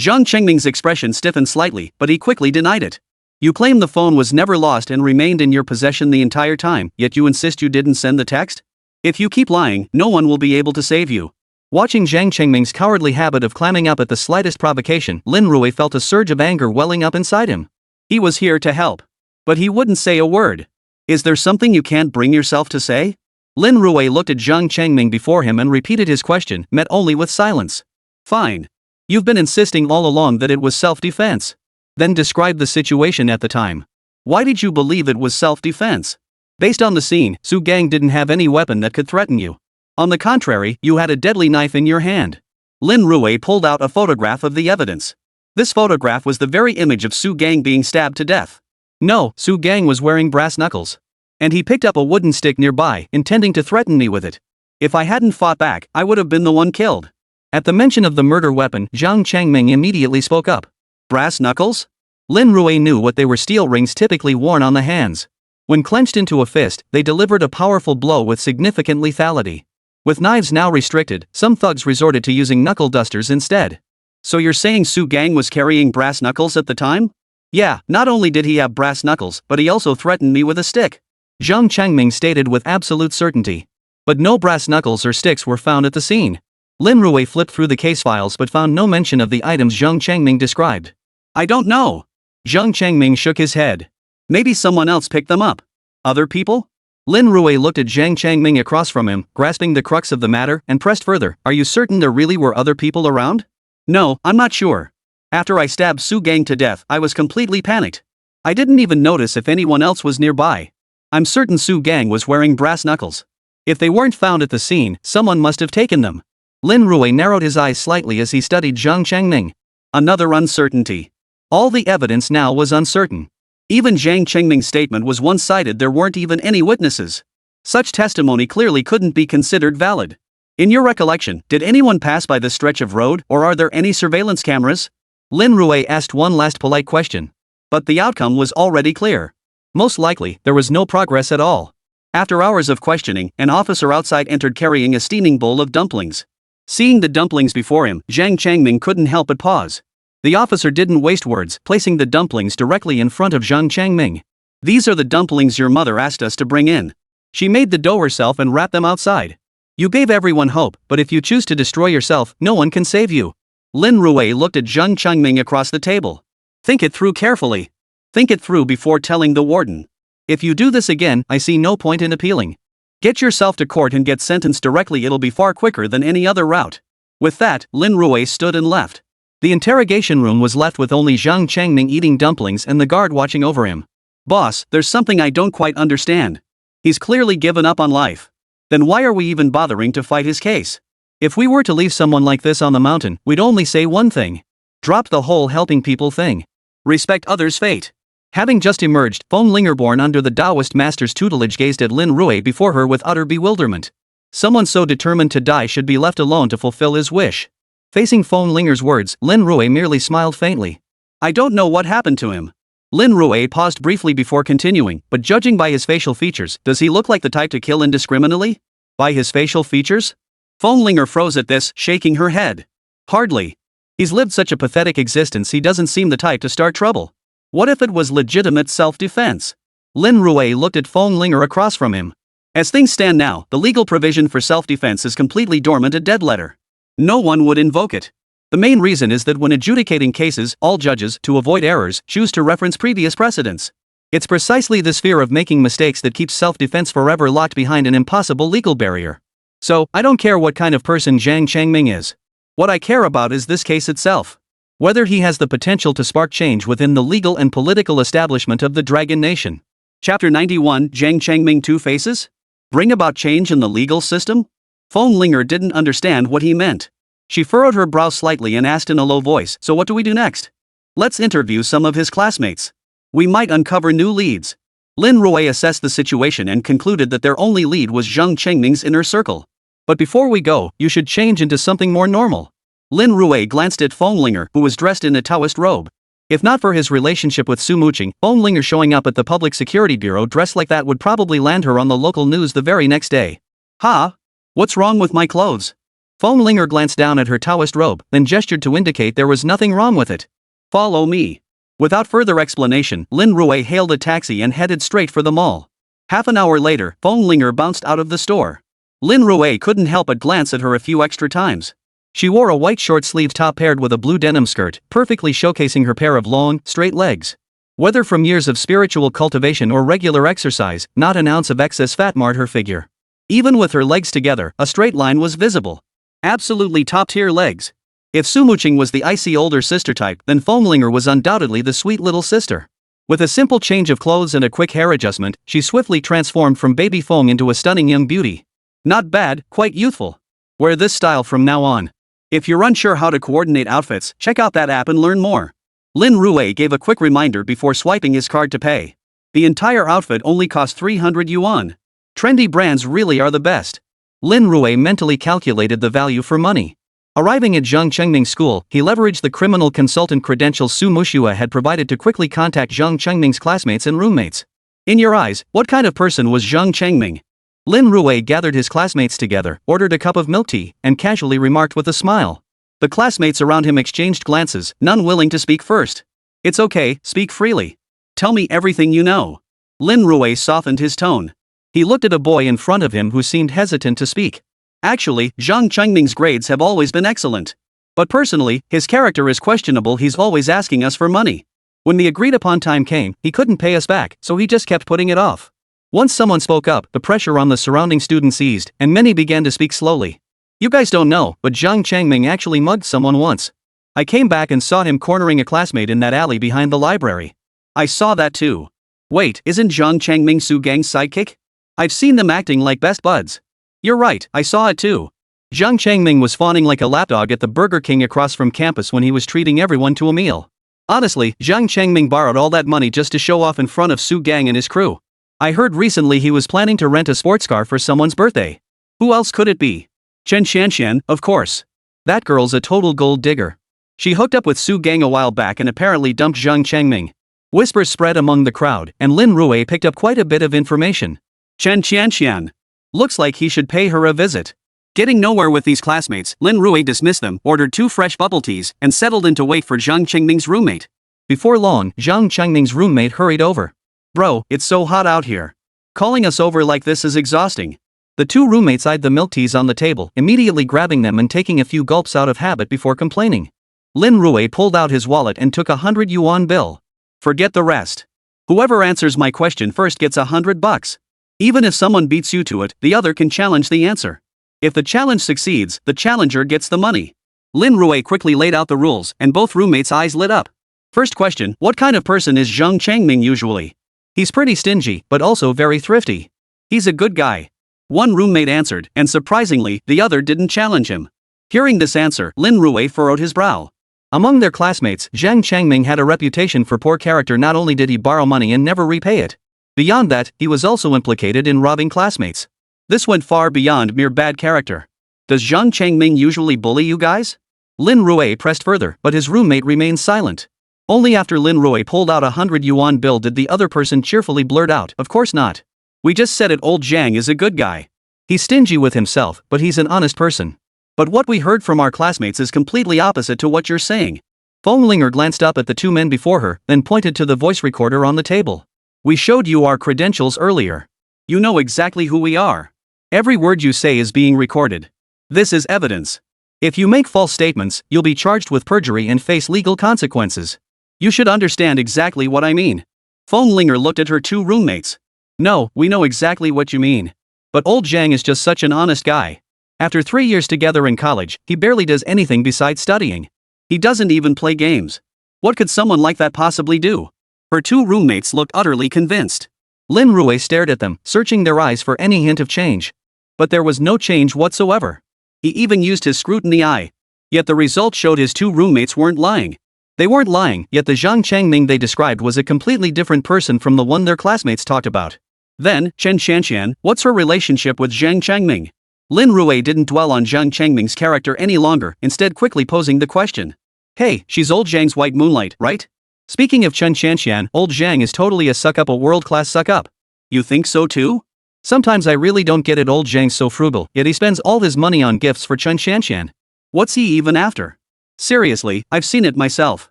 Zhang Changming's expression stiffened slightly, but he quickly denied it. You claim the phone was never lost and remained in your possession the entire time, yet you insist you didn't send the text? If you keep lying, no one will be able to save you. Watching Zhang Changming's cowardly habit of climbing up at the slightest provocation, Lin Rui felt a surge of anger welling up inside him. He was here to help. But he wouldn't say a word. Is there something you can't bring yourself to say? Lin Rui looked at Zhang Changming before him and repeated his question, met only with silence. Fine. You've been insisting all along that it was self-defense. Then describe the situation at the time. Why did you believe it was self-defense? Based on the scene, Su Gang didn't have any weapon that could threaten you. On the contrary, you had a deadly knife in your hand. Lin Rui pulled out a photograph of the evidence. This photograph was the very image of Su Gang being stabbed to death. No, Su Gang was wearing brass knuckles. And he picked up a wooden stick nearby, intending to threaten me with it. If I hadn't fought back, I would have been the one killed. At the mention of the murder weapon, Zhang Changming immediately spoke up. Brass knuckles? Lin Rui knew what they were, steel rings typically worn on the hands. When clenched into a fist, they delivered a powerful blow with significant lethality. With knives now restricted, some thugs resorted to using knuckle dusters instead. So you're saying Su Gang was carrying brass knuckles at the time? Yeah, not only did he have brass knuckles, but he also threatened me with a stick. Zhang Changming stated with absolute certainty. But no brass knuckles or sticks were found at the scene. Lin Rui flipped through the case files but found no mention of the items Zhang Changming described. I don't know. Zhang Changming shook his head. Maybe someone else picked them up. Other people? Lin Rui looked at Zhang Changming across from him, grasping the crux of the matter, and pressed further. Are you certain there really were other people around? No, I'm not sure. After I stabbed Su Gang to death, I was completely panicked. I didn't even notice if anyone else was nearby. I'm certain Su Gang was wearing brass knuckles. If they weren't found at the scene, someone must have taken them. Lin Rui narrowed his eyes slightly as he studied Zhang Changming. Another uncertainty. All the evidence now was uncertain. Even Zhang Changming's statement was one-sided. There weren't even any witnesses. Such testimony clearly couldn't be considered valid. In your recollection, did anyone pass by this stretch of road, or are there any surveillance cameras? Lin Rui asked one last polite question. But the outcome was already clear. Most likely, there was no progress at all. After hours of questioning, an officer outside entered carrying a steaming bowl of dumplings. Seeing the dumplings before him, Zhang Changming couldn't help but pause. The officer didn't waste words, placing the dumplings directly in front of Zhang Changming. These are the dumplings your mother asked us to bring in. She made the dough herself and wrapped them outside. You gave everyone hope, but if you choose to destroy yourself, no one can save you. Lin Rui looked at Zhang Changming across the table. Think it through carefully. Think it through before telling the warden. If you do this again, I see no point in appealing. Get yourself to court and get sentenced directly. It'll be far quicker than any other route. With that, Lin Rui stood and left. The interrogation room was left with only Zhang Changming eating dumplings and the guard watching over him. Boss, there's something I don't quite understand. He's clearly given up on life. Then why are we even bothering to fight his case? If we were to leave someone like this on the mountain, we'd only say one thing. Drop the whole helping people thing. Respect others' fate. Having just emerged, Feng Lingerborn under the Taoist master's tutelage gazed at Lin Rui before her with utter bewilderment. Someone so determined to die should be left alone to fulfill his wish. Facing Feng Linger's words, Lin Rui merely smiled faintly. I don't know what happened to him. Lin Rui paused briefly before continuing, but judging by his facial features, does he look like the type to kill indiscriminately? By his facial features? Feng Linger froze at this, shaking her head. Hardly. He's lived such a pathetic existence, he doesn't seem the type to start trouble. What if it was legitimate self-defense? Lin Rui looked at Feng Linger across from him. As things stand now, the legal provision for self-defense is completely dormant, a dead letter. No one would invoke it. The main reason is that when adjudicating cases, all judges, to avoid errors, choose to reference previous precedents. It's precisely this fear of making mistakes that keeps self-defense forever locked behind an impossible legal barrier. So, I don't care what kind of person Zhang Changming is. What I care about is this case itself. Whether he has the potential to spark change within the legal and political establishment of the Dragon Nation. Chapter 91, Zhang Changming Two Faces? Bring about change in the legal system? Linger didn't understand what he meant. She furrowed her brow slightly and asked in a low voice, "So what do we do next?" "Let's interview some of his classmates. We might uncover new leads." Lin Rui assessed the situation and concluded that their only lead was Zhang Chengming's inner circle. "But before we go, you should change into something more normal." Lin Rui glanced at Linger, who was dressed in a Taoist robe. If not for his relationship with Su Muqing, Linger showing up at the Public Security Bureau dressed like that would probably land her on the local news the very next day. "Ha? What's wrong with my clothes?" Linger glanced down at her Taoist robe, then gestured to indicate there was nothing wrong with it. "Follow me." Without further explanation, Lin Rui hailed a taxi and headed straight for the mall. Half an hour later, Linger bounced out of the store. Lin Rui couldn't help but glance at her a few extra times. She wore a white short-sleeved top paired with a blue denim skirt, perfectly showcasing her pair of long, straight legs. Whether from years of spiritual cultivation or regular exercise, not an ounce of excess fat marred her figure. Even with her legs together, a straight line was visible. Absolutely top-tier legs. If Su Muqing was the icy older sister type, then Linger was undoubtedly the sweet little sister. With a simple change of clothes and a quick hair adjustment, she swiftly transformed from baby Feng into a stunning young beauty. Not bad, quite youthful. Wear this style from now on. If you're unsure how to coordinate outfits, check out that app and learn more. Lin Rui gave a quick reminder before swiping his card to pay. The entire outfit only cost 300 yuan. Trendy brands really are the best. Lin Rui mentally calculated the value for money. Arriving at Zhang Chengming's school, he leveraged the criminal consultant credentials Su Muxue had provided to quickly contact Zhang Chengming's classmates and roommates. In your eyes, what kind of person was Zhang Chengming? Lin Rui gathered his classmates together, ordered a cup of milk tea, and casually remarked with a smile. The classmates around him exchanged glances, none willing to speak first. "It's okay, speak freely. Tell me everything you know." Lin Rui softened his tone. He looked at a boy in front of him who seemed hesitant to speak. "Actually, Zhang Chengming's grades have always been excellent. But personally, his character is questionable. He's always asking us for money. When the agreed upon time came, he couldn't pay us back, so he just kept putting it off." Once someone spoke up, the pressure on the surrounding students eased, and many began to speak slowly. "You guys don't know, but Zhang Chengming actually mugged someone once. I came back and saw him cornering a classmate in that alley behind the library. I saw that too. Wait, isn't Zhang Chengming Su Gang's sidekick? I've seen them acting like best buds. You're right, I saw it too." Zhang Chengming was fawning like a lapdog at the Burger King across from campus when he was treating everyone to a meal. Honestly, Zhang Chengming borrowed all that money just to show off in front of Su Gang and his crew. I heard recently he was planning to rent a sports car for someone's birthday. Who else could it be? Chen Xianxian, of course. That girl's a total gold digger. She hooked up with Su Gang a while back and apparently dumped Zhang Chengming. Whispers spread among the crowd, and Lin Rui picked up quite a bit of information. Chen Xianxian. Looks like he should pay her a visit. Getting nowhere with these classmates, Lin Rui dismissed them, ordered 2 fresh bubble teas, and settled in to wait for Zhang Chengming's roommate. Before long, Zhang Chengming's roommate hurried over. "Bro, it's so hot out here. Calling us over like this is exhausting." The 2 roommates eyed the milk teas on the table, immediately grabbing them and taking a few gulps out of habit before complaining. Lin Rui pulled out his wallet and took a 100 yuan bill. "Forget the rest. Whoever answers my question first gets $100. Even if someone beats you to it, the other can challenge the answer. If the challenge succeeds, the challenger gets the money." Lin Rui quickly laid out the rules, and both roommates' eyes lit up. First question, what kind of person is Zhang Chengming usually? He's pretty stingy, but also very thrifty. He's a good guy. One roommate answered, and surprisingly, the other didn't challenge him. Hearing this answer, Lin Rui furrowed his brow. Among their classmates, Zhang Chengming had a reputation for poor character. Not only did he borrow money and never repay it. Beyond that, he was also implicated in robbing classmates. This went far beyond mere bad character. "Does Zhang Chengming usually bully you guys?" Lin Rui pressed further, but his roommate remained silent. Only after Lin Rui pulled out a 100 yuan bill did the other person cheerfully blurt out, "Of course not. We just said it, old Zhang is a good guy. He's stingy with himself, but he's an honest person. But what we heard from our classmates is completely opposite to what you're saying." Linger glanced up at the 2 men before her, then pointed to the voice recorder on the table. "We showed you our credentials earlier. You know exactly who we are. Every word you say is being recorded. This is evidence. If you make false statements, you'll be charged with perjury and face legal consequences. You should understand exactly what I mean." Linger looked at her 2 roommates. "No, we know exactly what you mean. But old Zhang is just such an honest guy. After 3 years together in college, he barely does anything besides studying. He doesn't even play games. What could someone like that possibly do?" Her 2 roommates looked utterly convinced. Lin Rui stared at them, searching their eyes for any hint of change. But there was no change whatsoever. He even used his scrutiny eye. Yet the results showed his two roommates weren't lying. They weren't lying, yet the Zhang Changming they described was a completely different person from the one their classmates talked about. Then, Chen Xianxian, what's her relationship with Zhang Changming? Lin Rui didn't dwell on Zhang Changming's character any longer, instead quickly posing the question. Hey, she's old Zhang's white moonlight, right? Speaking of Chen Xianxian, old Zhang is totally a suck-up, a world-class suck-up. You think so too? Sometimes I really don't get it, old Zhang's so frugal, yet he spends all his money on gifts for Chen Xianxian. What's he even after? Seriously, I've seen it myself.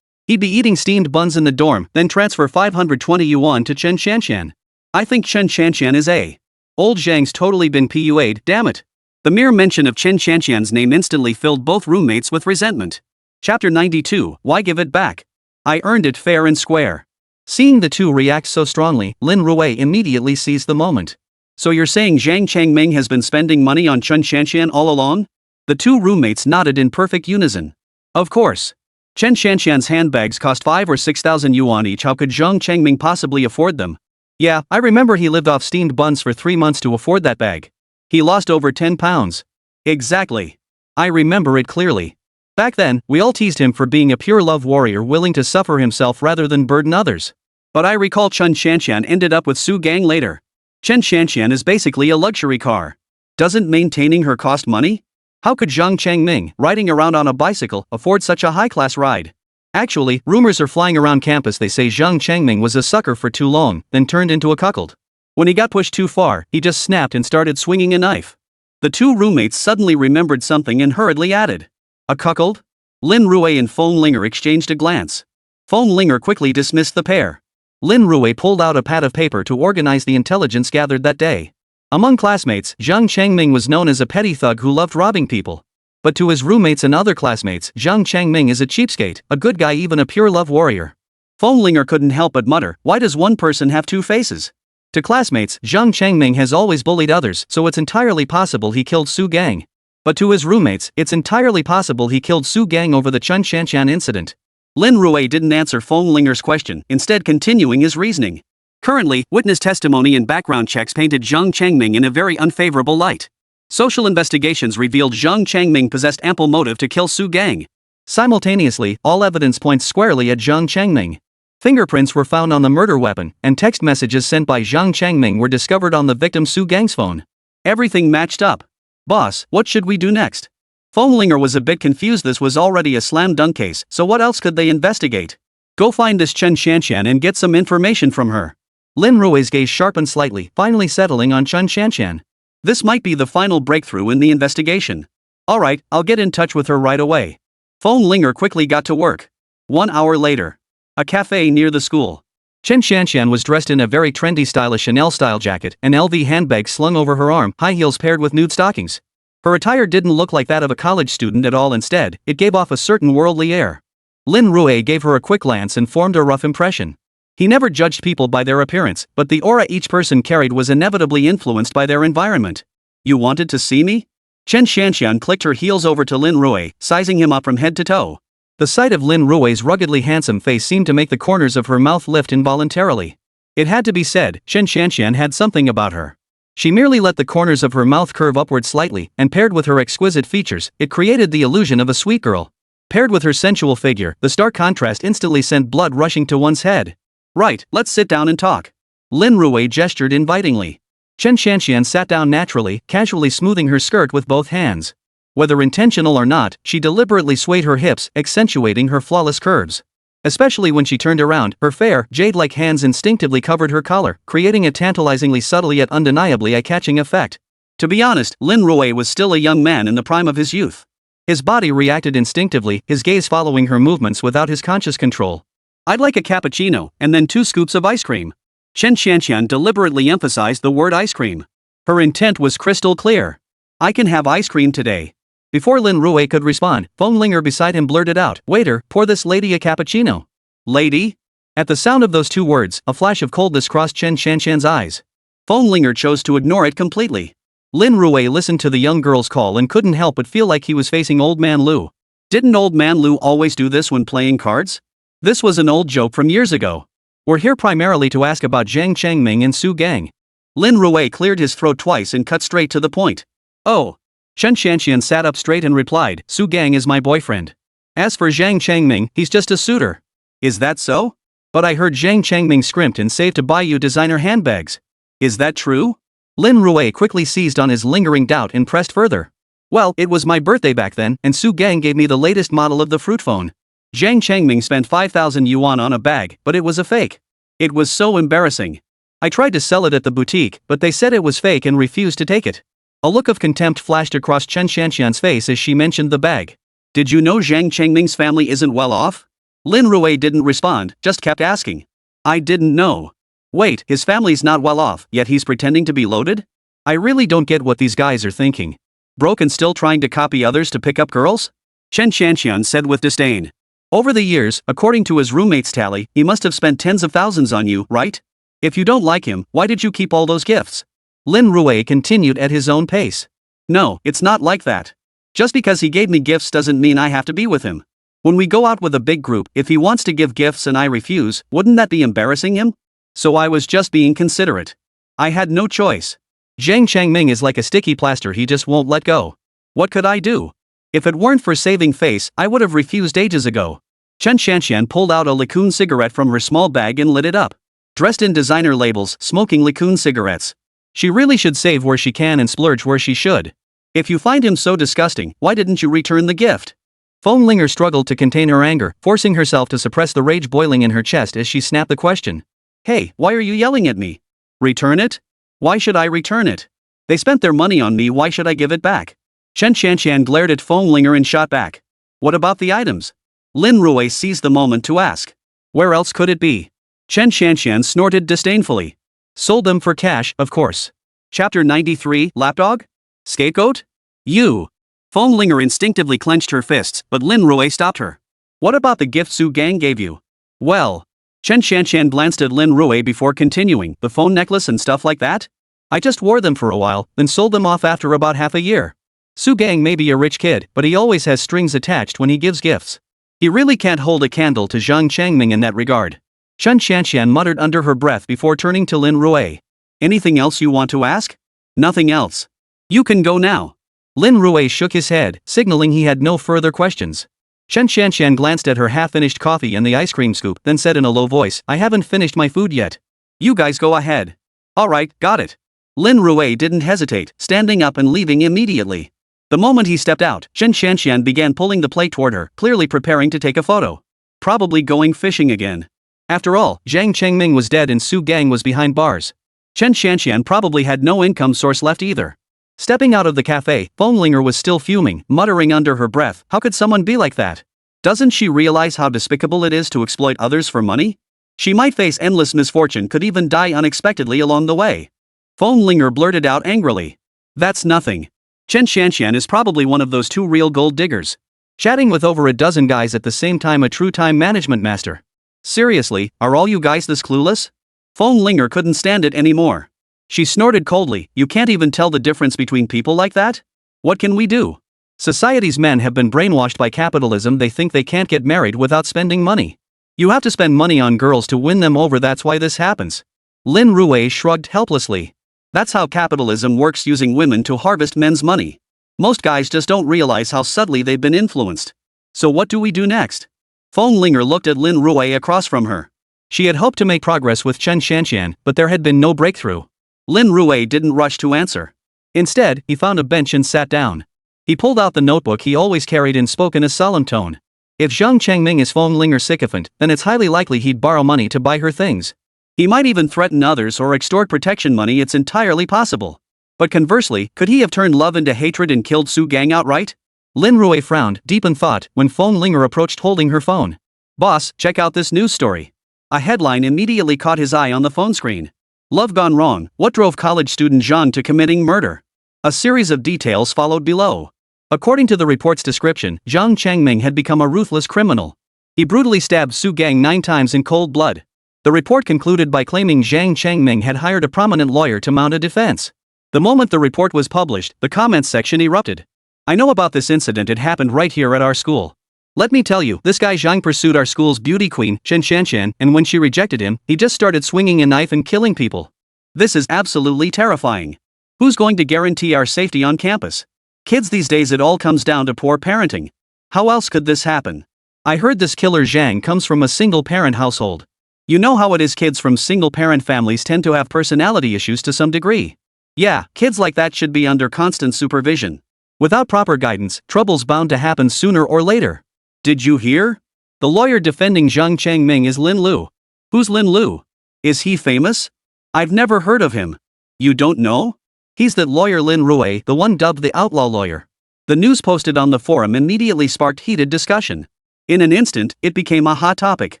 He'd be eating steamed buns in the dorm, then transfer 520 yuan to Chen Xianxian. I think Chen Xianxian is a. Old Zhang's totally been PUA'd, damn it. The mere mention of Chen Xianxian's name instantly filled both roommates with resentment. Chapter 92, Why Give It Back? I earned it fair and square. Seeing the two react so strongly, Lin Rui immediately seized the moment. So you're saying Zhang Changming has been spending money on Chen Xianxian all along? The two roommates nodded in perfect unison. Of course. Chen Xianxian's handbags cost 5 or 6,000 yuan each. How could Zhang Changming possibly afford them? Yeah, I remember he lived off steamed buns for 3 months to afford that bag. He lost over 10 pounds. Exactly. I remember it clearly. Back then, we all teased him for being a pure love warrior willing to suffer himself rather than burden others. But I recall Chen Xianxian ended up with Su Gang later. Chen Xianxian is basically a luxury car. Doesn't maintaining her cost money? How could Zhang Changming, riding around on a bicycle, afford such a high-class ride? Actually, rumors are flying around campus they say Zhang Changming was a sucker for too long, then turned into a cuckold. When he got pushed too far, he just snapped and started swinging a knife. The two roommates suddenly remembered something and hurriedly added. A cuckold? Lin Rui and Feng Linger exchanged a glance. Feng Linger quickly dismissed the pair. Lin Rui pulled out a pad of paper to organize the intelligence gathered that day. Among classmates, Zhang Changming was known as a petty thug who loved robbing people. But to his roommates and other classmates, Zhang Changming is a cheapskate, a good guy, even a pure love warrior. Feng Linger couldn't help but mutter, why does one person have two faces? To classmates, Zhang Changming has always bullied others, so it's entirely possible he killed Su Gang. But to his roommates, it's entirely possible he killed Su Gang over the Chen Xianxian incident. Lin Rui didn't answer Feng Linger's question, instead continuing his reasoning. Currently, witness testimony and background checks painted Zhang Changming in a very unfavorable light. Social investigations revealed Zhang Changming possessed ample motive to kill Su Gang. Simultaneously, all evidence points squarely at Zhang Changming. Fingerprints were found on the murder weapon, and text messages sent by Zhang Changming were discovered on the victim Su Gang's phone. Everything matched up. Boss, what should we do next? Feng Linger was a bit confused. This was already a slam dunk case, so what else could they investigate? Go find this Chen Xianxian and get some information from her. Lin Rui's gaze sharpened slightly, finally settling on Chen Xianxian. This might be the final breakthrough in the investigation. Alright, I'll get in touch with her right away. Feng Linger quickly got to work. 1 hour later. A cafe near the school. Chen Xianxian was dressed in a very trendy stylish Chanel-style jacket, an LV handbag slung over her arm, high heels paired with nude stockings. Her attire didn't look like that of a college student at all. Instead, it gave off a certain worldly air. Lin Rui gave her a quick glance and formed a rough impression. He never judged people by their appearance, but the aura each person carried was inevitably influenced by their environment. You wanted to see me? Chen Xianxian clicked her heels over to Lin Rui, sizing him up from head to toe. The sight of Lin Rui's ruggedly handsome face seemed to make the corners of her mouth lift involuntarily. It had to be said, Chen Xianxian had something about her. She merely let the corners of her mouth curve upward slightly, and paired with her exquisite features, it created the illusion of a sweet girl. Paired with her sensual figure, the stark contrast instantly sent blood rushing to one's head. Right, let's sit down and talk. Lin Rui gestured invitingly. Chen Xianxian sat down naturally, casually smoothing her skirt with both hands. Whether intentional or not, she deliberately swayed her hips, accentuating her flawless curves. Especially when she turned around, her fair, jade-like hands instinctively covered her collar, creating a tantalizingly subtle yet undeniably eye-catching effect. To be honest, Lin Rui was still a young man in the prime of his youth. His body reacted instinctively, his gaze following her movements without his conscious control. I'd like a cappuccino, and then 2 scoops of ice cream. Chen Xianxian deliberately emphasized the word ice cream. Her intent was crystal clear. I can have ice cream today. Before Lin Rui could respond, Feng Linger beside him blurted out, Waiter, pour this lady a cappuccino. Lady? At the sound of those 2 words, a flash of coldness crossed Chen Xianxian's eyes. Feng Linger chose to ignore it completely. Lin Rui listened to the young girl's call and couldn't help but feel like he was facing Old Man Lu. Didn't Old Man Lu always do this when playing cards? This was an old joke from years ago. We're here primarily to ask about Zhang Changming and Su Gang. Lin Rui cleared his throat twice and cut straight to the point. Oh. Chen Xianxian sat up straight and replied, Su Gang is my boyfriend. As for Zhang Changming, he's just a suitor. Is that so? But I heard Zhang Changming scrimped and saved to buy you designer handbags. Is that true? Lin Rui quickly seized on his lingering doubt and pressed further. Well, it was my birthday back then, and Su Gang gave me the latest model of the fruit phone. Zhang Changming spent 5,000 yuan on a bag, but it was a fake. It was so embarrassing. I tried to sell it at the boutique, but they said it was fake and refused to take it. A look of contempt flashed across Chen Xianxian's face as she mentioned the bag. Did you know Zhang Changming's family isn't well off? Lin Rui didn't respond, just kept asking. I didn't know. Wait, his family's not well off, yet he's pretending to be loaded? I really don't get what these guys are thinking. Broke and still trying to copy others to pick up girls? Chen Xianxian said with disdain. Over the years, according to his roommate's tally, he must have spent tens of thousands on you, right? If you don't like him, why did you keep all those gifts? Lin Rui continued at his own pace. No, it's not like that. Just because he gave me gifts doesn't mean I have to be with him. When we go out with a big group, if he wants to give gifts and I refuse, wouldn't that be embarrassing him? So I was just being considerate. I had no choice. Zhang Changming is like a sticky plaster, he just won't let go. What could I do? If it weren't for saving face, I would have refused ages ago. Chen Xianxian pulled out a Licoon cigarette from her small bag and lit it up. Dressed in designer labels, smoking Licoon cigarettes. She really should save where she can and splurge where she should. If you find him so disgusting, why didn't you return the gift? Feng Linger struggled to contain her anger, forcing herself to suppress the rage boiling in her chest as she snapped the question. Hey, why are you yelling at me? Return it? Why should I return it? They spent their money on me, why should I give it back? Chen Xianxian glared at Feng Linger and shot back. What about the items? Lin Rui seized the moment to ask. Where else could it be? Chen Xianxian snorted disdainfully. Sold them for cash, of course. Chapter 93, Lapdog? Scapegoat? You. Feng Linger instinctively clenched her fists, but Lin Rui stopped her. What about the gift Su Gang gave you? Well. Chen Xianxian glanced at Lin Rui before continuing, the phone necklace and stuff like that? I just wore them for a while, then sold them off after about half a year. Su Gang may be a rich kid, but he always has strings attached when he gives gifts. He really can't hold a candle to Zhang Changming in that regard. Chen Xianxian muttered under her breath before turning to Lin Rui. Anything else you want to ask? Nothing else. You can go now. Lin Rui shook his head, signaling he had no further questions. Chen Xianxian glanced at her half-finished coffee and the ice cream scoop, then said in a low voice, I haven't finished my food yet. You guys go ahead. Alright, got it. Lin Rui didn't hesitate, standing up and leaving immediately. The moment he stepped out, Chen Xianxian began pulling the plate toward her, clearly preparing to take a photo. Probably going fishing again. After all, Zhang Changming was dead and Su Gang was behind bars. Chen Xianxian probably had no income source left either. Stepping out of the cafe, Feng Linger was still fuming, muttering under her breath, how could someone be like that? Doesn't she realize how despicable it is to exploit others for money? She might face endless misfortune, could even die unexpectedly along the way. Feng Linger blurted out angrily. That's nothing. Chen Xianxian is probably one of those two real gold diggers. Chatting with over a dozen guys at the same time, a true time management master. Seriously, are all you guys this clueless? Feng Linger couldn't stand it anymore. She snorted coldly, you can't even tell the difference between people like that? What can we do? Society's men have been brainwashed by capitalism, they think they can't get married without spending money. You have to spend money on girls to win them over, that's why this happens. Lin Rui shrugged helplessly. That's how capitalism works, using women to harvest men's money. Most guys just don't realize how subtly they've been influenced. So what do we do next? Feng Linger looked at Lin Rui across from her. She had hoped to make progress with Chen Xianxian, but there had been no breakthrough. Lin Rui didn't rush to answer. Instead, he found a bench and sat down. He pulled out the notebook he always carried and spoke in a solemn tone. If Zhang Changming is Feng Linger's sycophant, then it's highly likely he'd borrow money to buy her things. He might even threaten others or extort protection money, it's entirely possible. But conversely, could he have turned love into hatred and killed Su Gang outright? Lin Rui frowned, deep in thought, when Feng Linger approached holding her phone. Boss, check out this news story. A headline immediately caught his eye on the phone screen. Love gone wrong, what drove college student Zhang to committing murder? A series of details followed below. According to the report's description, Zhang Changming had become a ruthless criminal. He brutally stabbed Su Gang 9 times in cold blood. The report concluded by claiming Zhang Changming had hired a prominent lawyer to mount a defense. The moment the report was published, the comments section erupted. I know about this incident, it happened right here at our school. Let me tell you, this guy Zhang pursued our school's beauty queen, Chen Xianxian, and when she rejected him, he just started swinging a knife and killing people. This is absolutely terrifying. Who's going to guarantee our safety on campus? Kids these days, it all comes down to poor parenting. How else could this happen? I heard this killer Zhang comes from a single-parent household. You know how it is, kids from single-parent families tend to have personality issues to some degree. Yeah, kids like that should be under constant supervision. Without proper guidance, trouble's bound to happen sooner or later. Did you hear? The lawyer defending Zhang Changming is Lin Lu. Who's Lin Lu? Is he famous? I've never heard of him. You don't know? He's that lawyer Lin Rui, the one dubbed the outlaw lawyer. The news posted on the forum immediately sparked heated discussion. In an instant, it became a hot topic.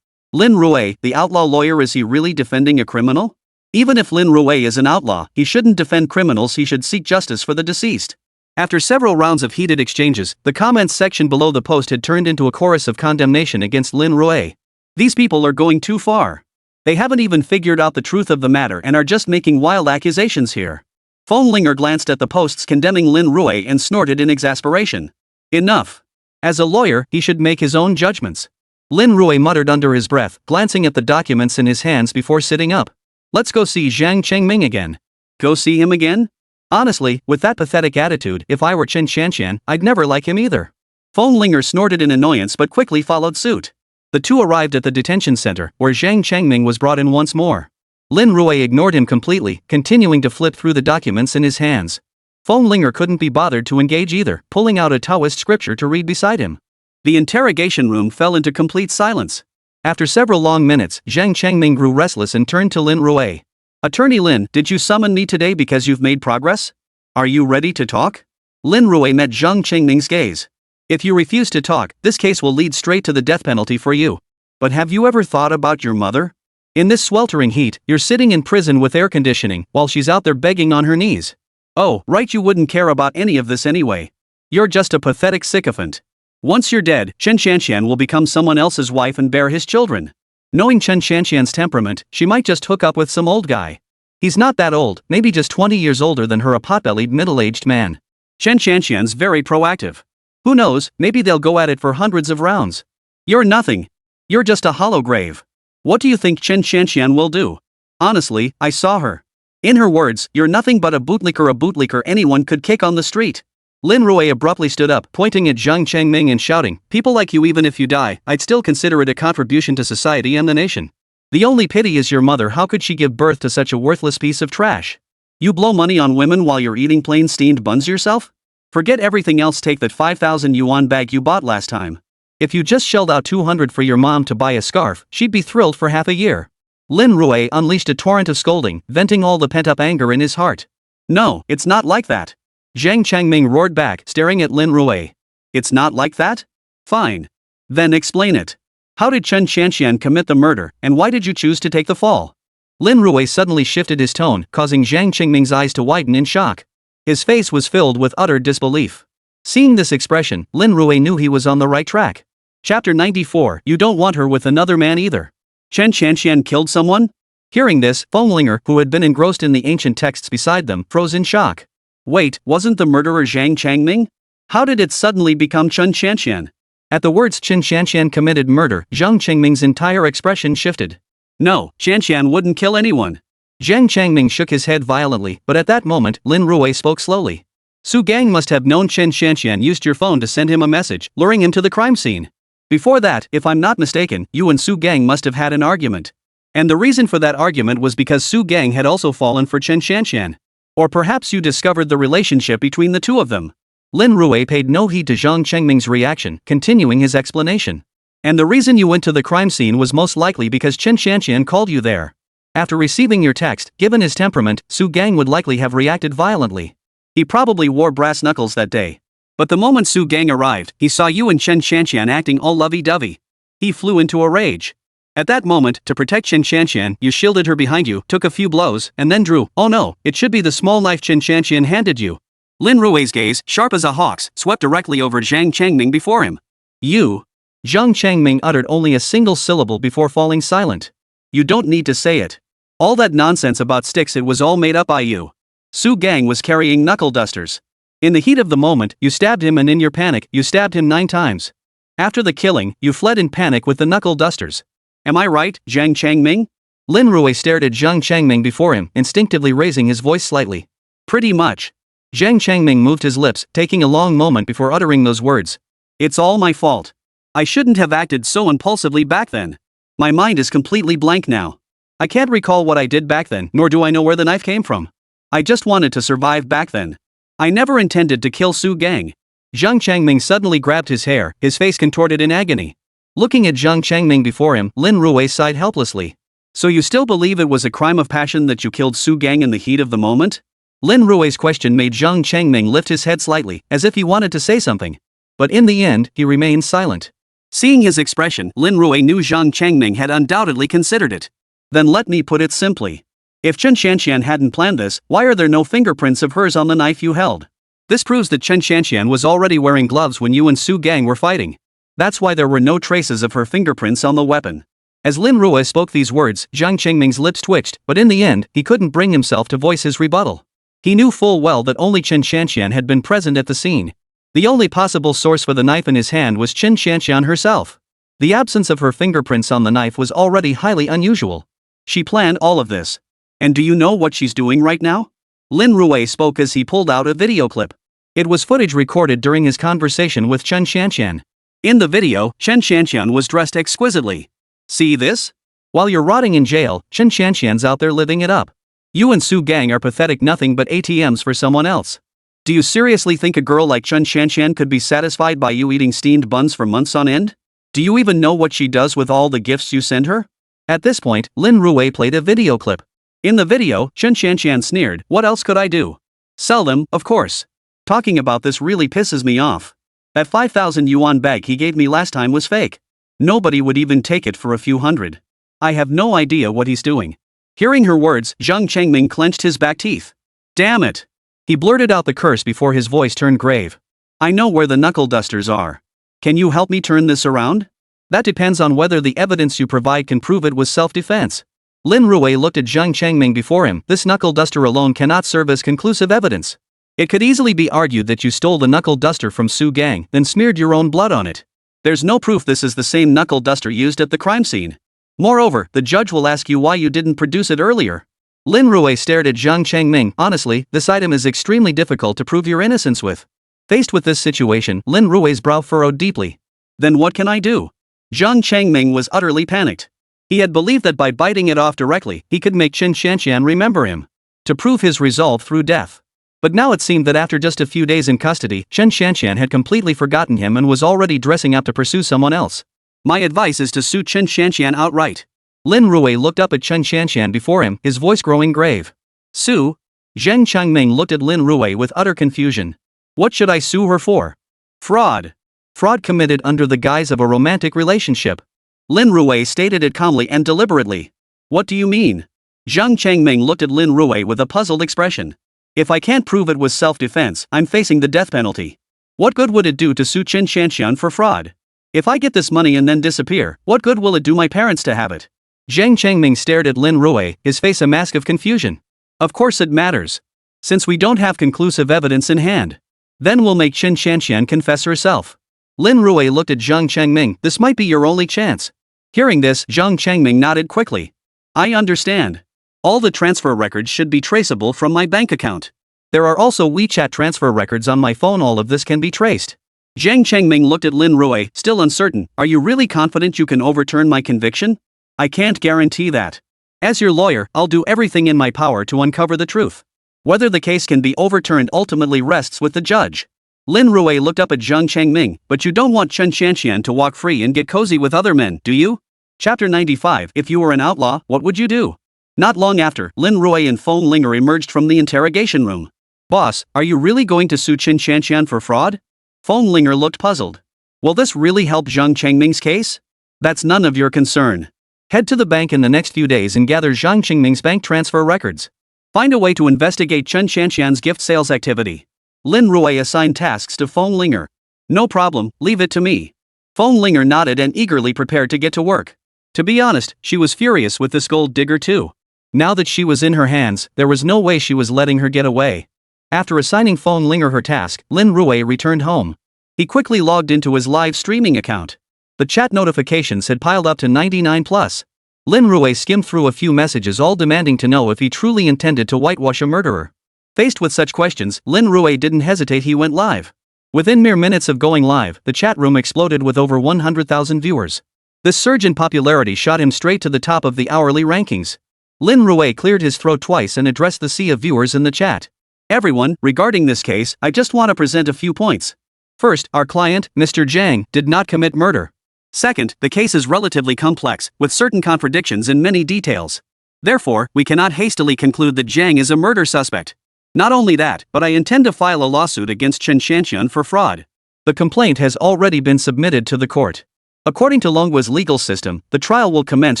Lin Rui, the outlaw lawyer, is he really defending a criminal? Even if Lin Rui is an outlaw, he shouldn't defend criminals, he should seek justice for the deceased. After several rounds of heated exchanges, the comments section below the post had turned into a chorus of condemnation against Lin Rui. These people are going too far. They haven't even figured out the truth of the matter and are just making wild accusations here. Phonelinger glanced at the posts condemning Lin Rui and snorted in exasperation. Enough. As a lawyer, he should make his own judgments. Lin Rui muttered under his breath, glancing at the documents in his hands before sitting up. Let's go see Zhang Changming again. Go see him again? Honestly, with that pathetic attitude, if I were Chen Xianxian, I'd never like him either. Phonelinger snorted in annoyance but quickly followed suit. The two arrived at the detention center, where Zhang Changming was brought in once more. Lin Rui ignored him completely, continuing to flip through the documents in his hands. Phonelinger couldn't be bothered to engage either, pulling out a Taoist scripture to read beside him. The interrogation room fell into complete silence. After several long minutes, Zhang Changming grew restless and turned to Lin Rui. Attorney Lin, did you summon me today because you've made progress? Are you ready to talk? Lin Rui met Zhang Changming's gaze. If you refuse to talk, this case will lead straight to the death penalty for you. But have you ever thought about your mother? In this sweltering heat, you're sitting in prison with air conditioning, while she's out there begging on her knees. Oh, right, you wouldn't care about any of this anyway. You're just a pathetic sycophant. Once you're dead, Chen Xianxian will become someone else's wife and bear his children. Knowing Chen Xianxian's temperament, she might just hook up with some old guy. He's not that old, maybe just 20 years older than her, a pot-bellied middle-aged man. Chen Xianxian's very proactive. Who knows, maybe they'll go at it for hundreds of rounds. You're nothing. You're just a hollow grave. What do you think Chen Xianxian will do? Honestly, I saw her. In her words, you're nothing but a bootlicker anyone could kick on the street. Lin Rui abruptly stood up, pointing at Zhang Changming and shouting, people like you, even if you die, I'd still consider it a contribution to society and the nation. The only pity is your mother, how could she give birth to such a worthless piece of trash? You blow money on women while you're eating plain steamed buns yourself? Forget everything else, take that 5,000 yuan bag you bought last time. If you just shelled out 200 for your mom to buy a scarf, she'd be thrilled for half a year. Lin Rui unleashed a torrent of scolding, venting all the pent-up anger in his heart. No, it's not like that. Zhang Changming roared back, staring at Lin Rui. It's not like that? Fine. Then explain it. How did Chen Xianxian commit the murder, and why did you choose to take the fall? Lin Rui suddenly shifted his tone, causing Zhang Changming's eyes to widen in shock. His face was filled with utter disbelief. Seeing this expression, Lin Rui knew he was on the right track. Chapter 94, You don't want her with another man either. Chen Xianxian killed someone? Hearing this, Phonelinger, who had been engrossed in the ancient texts beside them, froze in shock. Wait, wasn't the murderer Zhang Changming? How did it suddenly become Chen Xianxian? At the words Chen Xianxian committed murder, Zhang Changming's entire expression shifted. No, Xianxian wouldn't kill anyone. Zhang Changming shook his head violently, but at that moment, Lin Rui spoke slowly. Su Gang must have known Chen Xianxian used your phone to send him a message, luring him to the crime scene. Before that, if I'm not mistaken, you and Su Gang must have had an argument. And the reason for that argument was because Su Gang had also fallen for Chen Xianxian. Or perhaps you discovered the relationship between the two of them. Lin Rui paid no heed to Zhang Changming's reaction, continuing his explanation. And the reason you went to the crime scene was most likely because Chen Xianxian called you there. After receiving your text, given his temperament, Su Gang would likely have reacted violently. He probably wore brass knuckles that day. But the moment Su Gang arrived, he saw you and Chen Xianxian acting all lovey-dovey. He flew into a rage. At that moment, to protect Chen Xianxian, you shielded her behind you, took a few blows, and then drew. Oh no, it should be the small knife Chen Xianxian handed you. Lin Rui's gaze, sharp as a hawk's, swept directly over Zhang Changming before him. You. Zhang Changming uttered only a single syllable before falling silent. You don't need to say it. All that nonsense about sticks, it was all made up by you. Su Gang was carrying knuckle dusters. In the heat of the moment, you stabbed him, and in your panic, you stabbed him 9 times. After the killing, you fled in panic with the knuckle dusters. Am I right, Zhang Changming? Lin Rui stared at Zhang Changming before him, instinctively raising his voice slightly. Pretty much. Zhang Changming moved his lips, taking a long moment before uttering those words. It's all my fault. I shouldn't have acted so impulsively back then. My mind is completely blank now. I can't recall what I did back then, nor do I know where the knife came from. I just wanted to survive back then. I never intended to kill Su Gang. Zhang Changming suddenly grabbed his hair, his face contorted in agony. Looking at Zhang Changming before him, Lin Rui sighed helplessly. So you still believe it was a crime of passion that you killed Su Gang in the heat of the moment? Lin Rui's question made Zhang Changming lift his head slightly, as if he wanted to say something. But in the end, he remained silent. Seeing his expression, Lin Rui knew Zhang Changming had undoubtedly considered it. Then let me put it simply. If Chen Shanxian hadn't planned this, why are there no fingerprints of hers on the knife you held? This proves that Chen Shanxian was already wearing gloves when you and Su Gang were fighting. That's why there were no traces of her fingerprints on the weapon. As Lin Rui spoke these words, Zhang Changming's lips twitched, but in the end, he couldn't bring himself to voice his rebuttal. He knew full well that only Chen Shanxian had been present at the scene. The only possible source for the knife in his hand was Chen Shanxian herself. The absence of her fingerprints on the knife was already highly unusual. She planned all of this. And do you know what she's doing right now? Lin Rui spoke as he pulled out a video clip. It was footage recorded during his conversation with Chen Shanxian. In the video, Chen Shanxian was dressed exquisitely. See this? While you're rotting in jail, Chen Shanxian's out there living it up. You and Su Gang are pathetic nothing but ATMs for someone else. Do you seriously think a girl like Chen Shanxian could be satisfied by you eating steamed buns for months on end? Do you even know what she does with all the gifts you send her? At this point, Lin Rui played a video clip. In the video, Chen Shanxian sneered, "What else could I do? Sell them, of course. Talking about this really pisses me off. That 5,000 yuan bag he gave me last time was fake. Nobody would even take it for a few hundred. I have no idea what he's doing." Hearing her words, Zhang Changming clenched his back teeth. Damn it! He blurted out the curse before his voice turned grave. I know where the knuckle dusters are. Can you help me turn this around? That depends on whether the evidence you provide can prove it was self-defense. Lin Rui looked at Zhang Changming before him. This knuckle duster alone cannot serve as conclusive evidence. It could easily be argued that you stole the knuckle duster from Su Gang, then smeared your own blood on it. There's no proof this is the same knuckle duster used at the crime scene. Moreover, the judge will ask you why you didn't produce it earlier. Lin Rui stared at Zhang Changming. Honestly, this item is extremely difficult to prove your innocence with. Faced with this situation, Lin Rui's brow furrowed deeply. Then what can I do? Zhang Changming was utterly panicked. He had believed that by biting it off directly, he could make Chen Shanxian remember him. To prove his resolve through death. But now it seemed that after just a few days in custody, Chen Shanxian had completely forgotten him and was already dressing up to pursue someone else. My advice is to sue Chen Shanxian outright. Lin Rui looked up at Chen Shanxian before him, his voice growing grave. Sue? Zhang Changming looked at Lin Rui with utter confusion. What should I sue her for? Fraud. Fraud committed under the guise of a romantic relationship. Lin Rui stated it calmly and deliberately. What do you mean? Zhang Changming looked at Lin Rui with a puzzled expression. If I can't prove it was self-defense, I'm facing the death penalty. What good would it do to sue Chen Shanxian for fraud? If I get this money and then disappear, what good will it do my parents to have it? Zhang Changming stared at Lin Rui, his face a mask of confusion. Of course it matters. Since we don't have conclusive evidence in hand. Then we'll make Chen Shanxian confess herself. Lin Rui looked at Zhang Changming. This might be your only chance. Hearing this, Zhang Changming nodded quickly. I understand. All the transfer records should be traceable from my bank account. There are also WeChat transfer records on my phone. All of this can be traced. Zhang Changming looked at Lin Rui, still uncertain. Are you really confident you can overturn my conviction? I can't guarantee that. As your lawyer, I'll do everything in my power to uncover the truth. Whether the case can be overturned ultimately rests with the judge. Lin Rui looked up at Zhang Changming. But you don't want Chen Shanxian to walk free and get cozy with other men, do you? Chapter 95. If you were an outlaw, what would you do? Not long after, Lin Rui and Feng Linger emerged from the interrogation room. Boss, are you really going to sue Chen Shanxian for fraud? Feng Linger looked puzzled. Will this really help Zhang Changming's case? That's none of your concern. Head to the bank in the next few days and gather Zhang Changming's bank transfer records. Find a way to investigate Chen Shanxian's gift sales activity. Lin Rui assigned tasks to Feng Linger. No problem, leave it to me. Feng Linger nodded and eagerly prepared to get to work. To be honest, she was furious with this gold digger too. Now that she was in her hands, there was no way she was letting her get away. After assigning Feng Linger her task, Lin Rui returned home. He quickly logged into his live streaming account. The chat notifications had piled up to 99+. Lin Rui skimmed through a few messages, all demanding to know if he truly intended to whitewash a murderer. Faced with such questions, Lin Rui didn't hesitate, he went live. Within mere minutes of going live, the chat room exploded with over 100,000 viewers. This surge in popularity shot him straight to the top of the hourly rankings. Lin Rui cleared his throat twice and addressed the sea of viewers in the chat. Everyone, regarding this case, I just want to present a few points. First, our client, Mr. Zhang, did not commit murder. Second, the case is relatively complex, with certain contradictions in many details. Therefore, we cannot hastily conclude that Zhang is a murder suspect. Not only that, but I intend to file a lawsuit against Chen Shanxian for fraud. The complaint has already been submitted to the court. According to Longhua's legal system, the trial will commence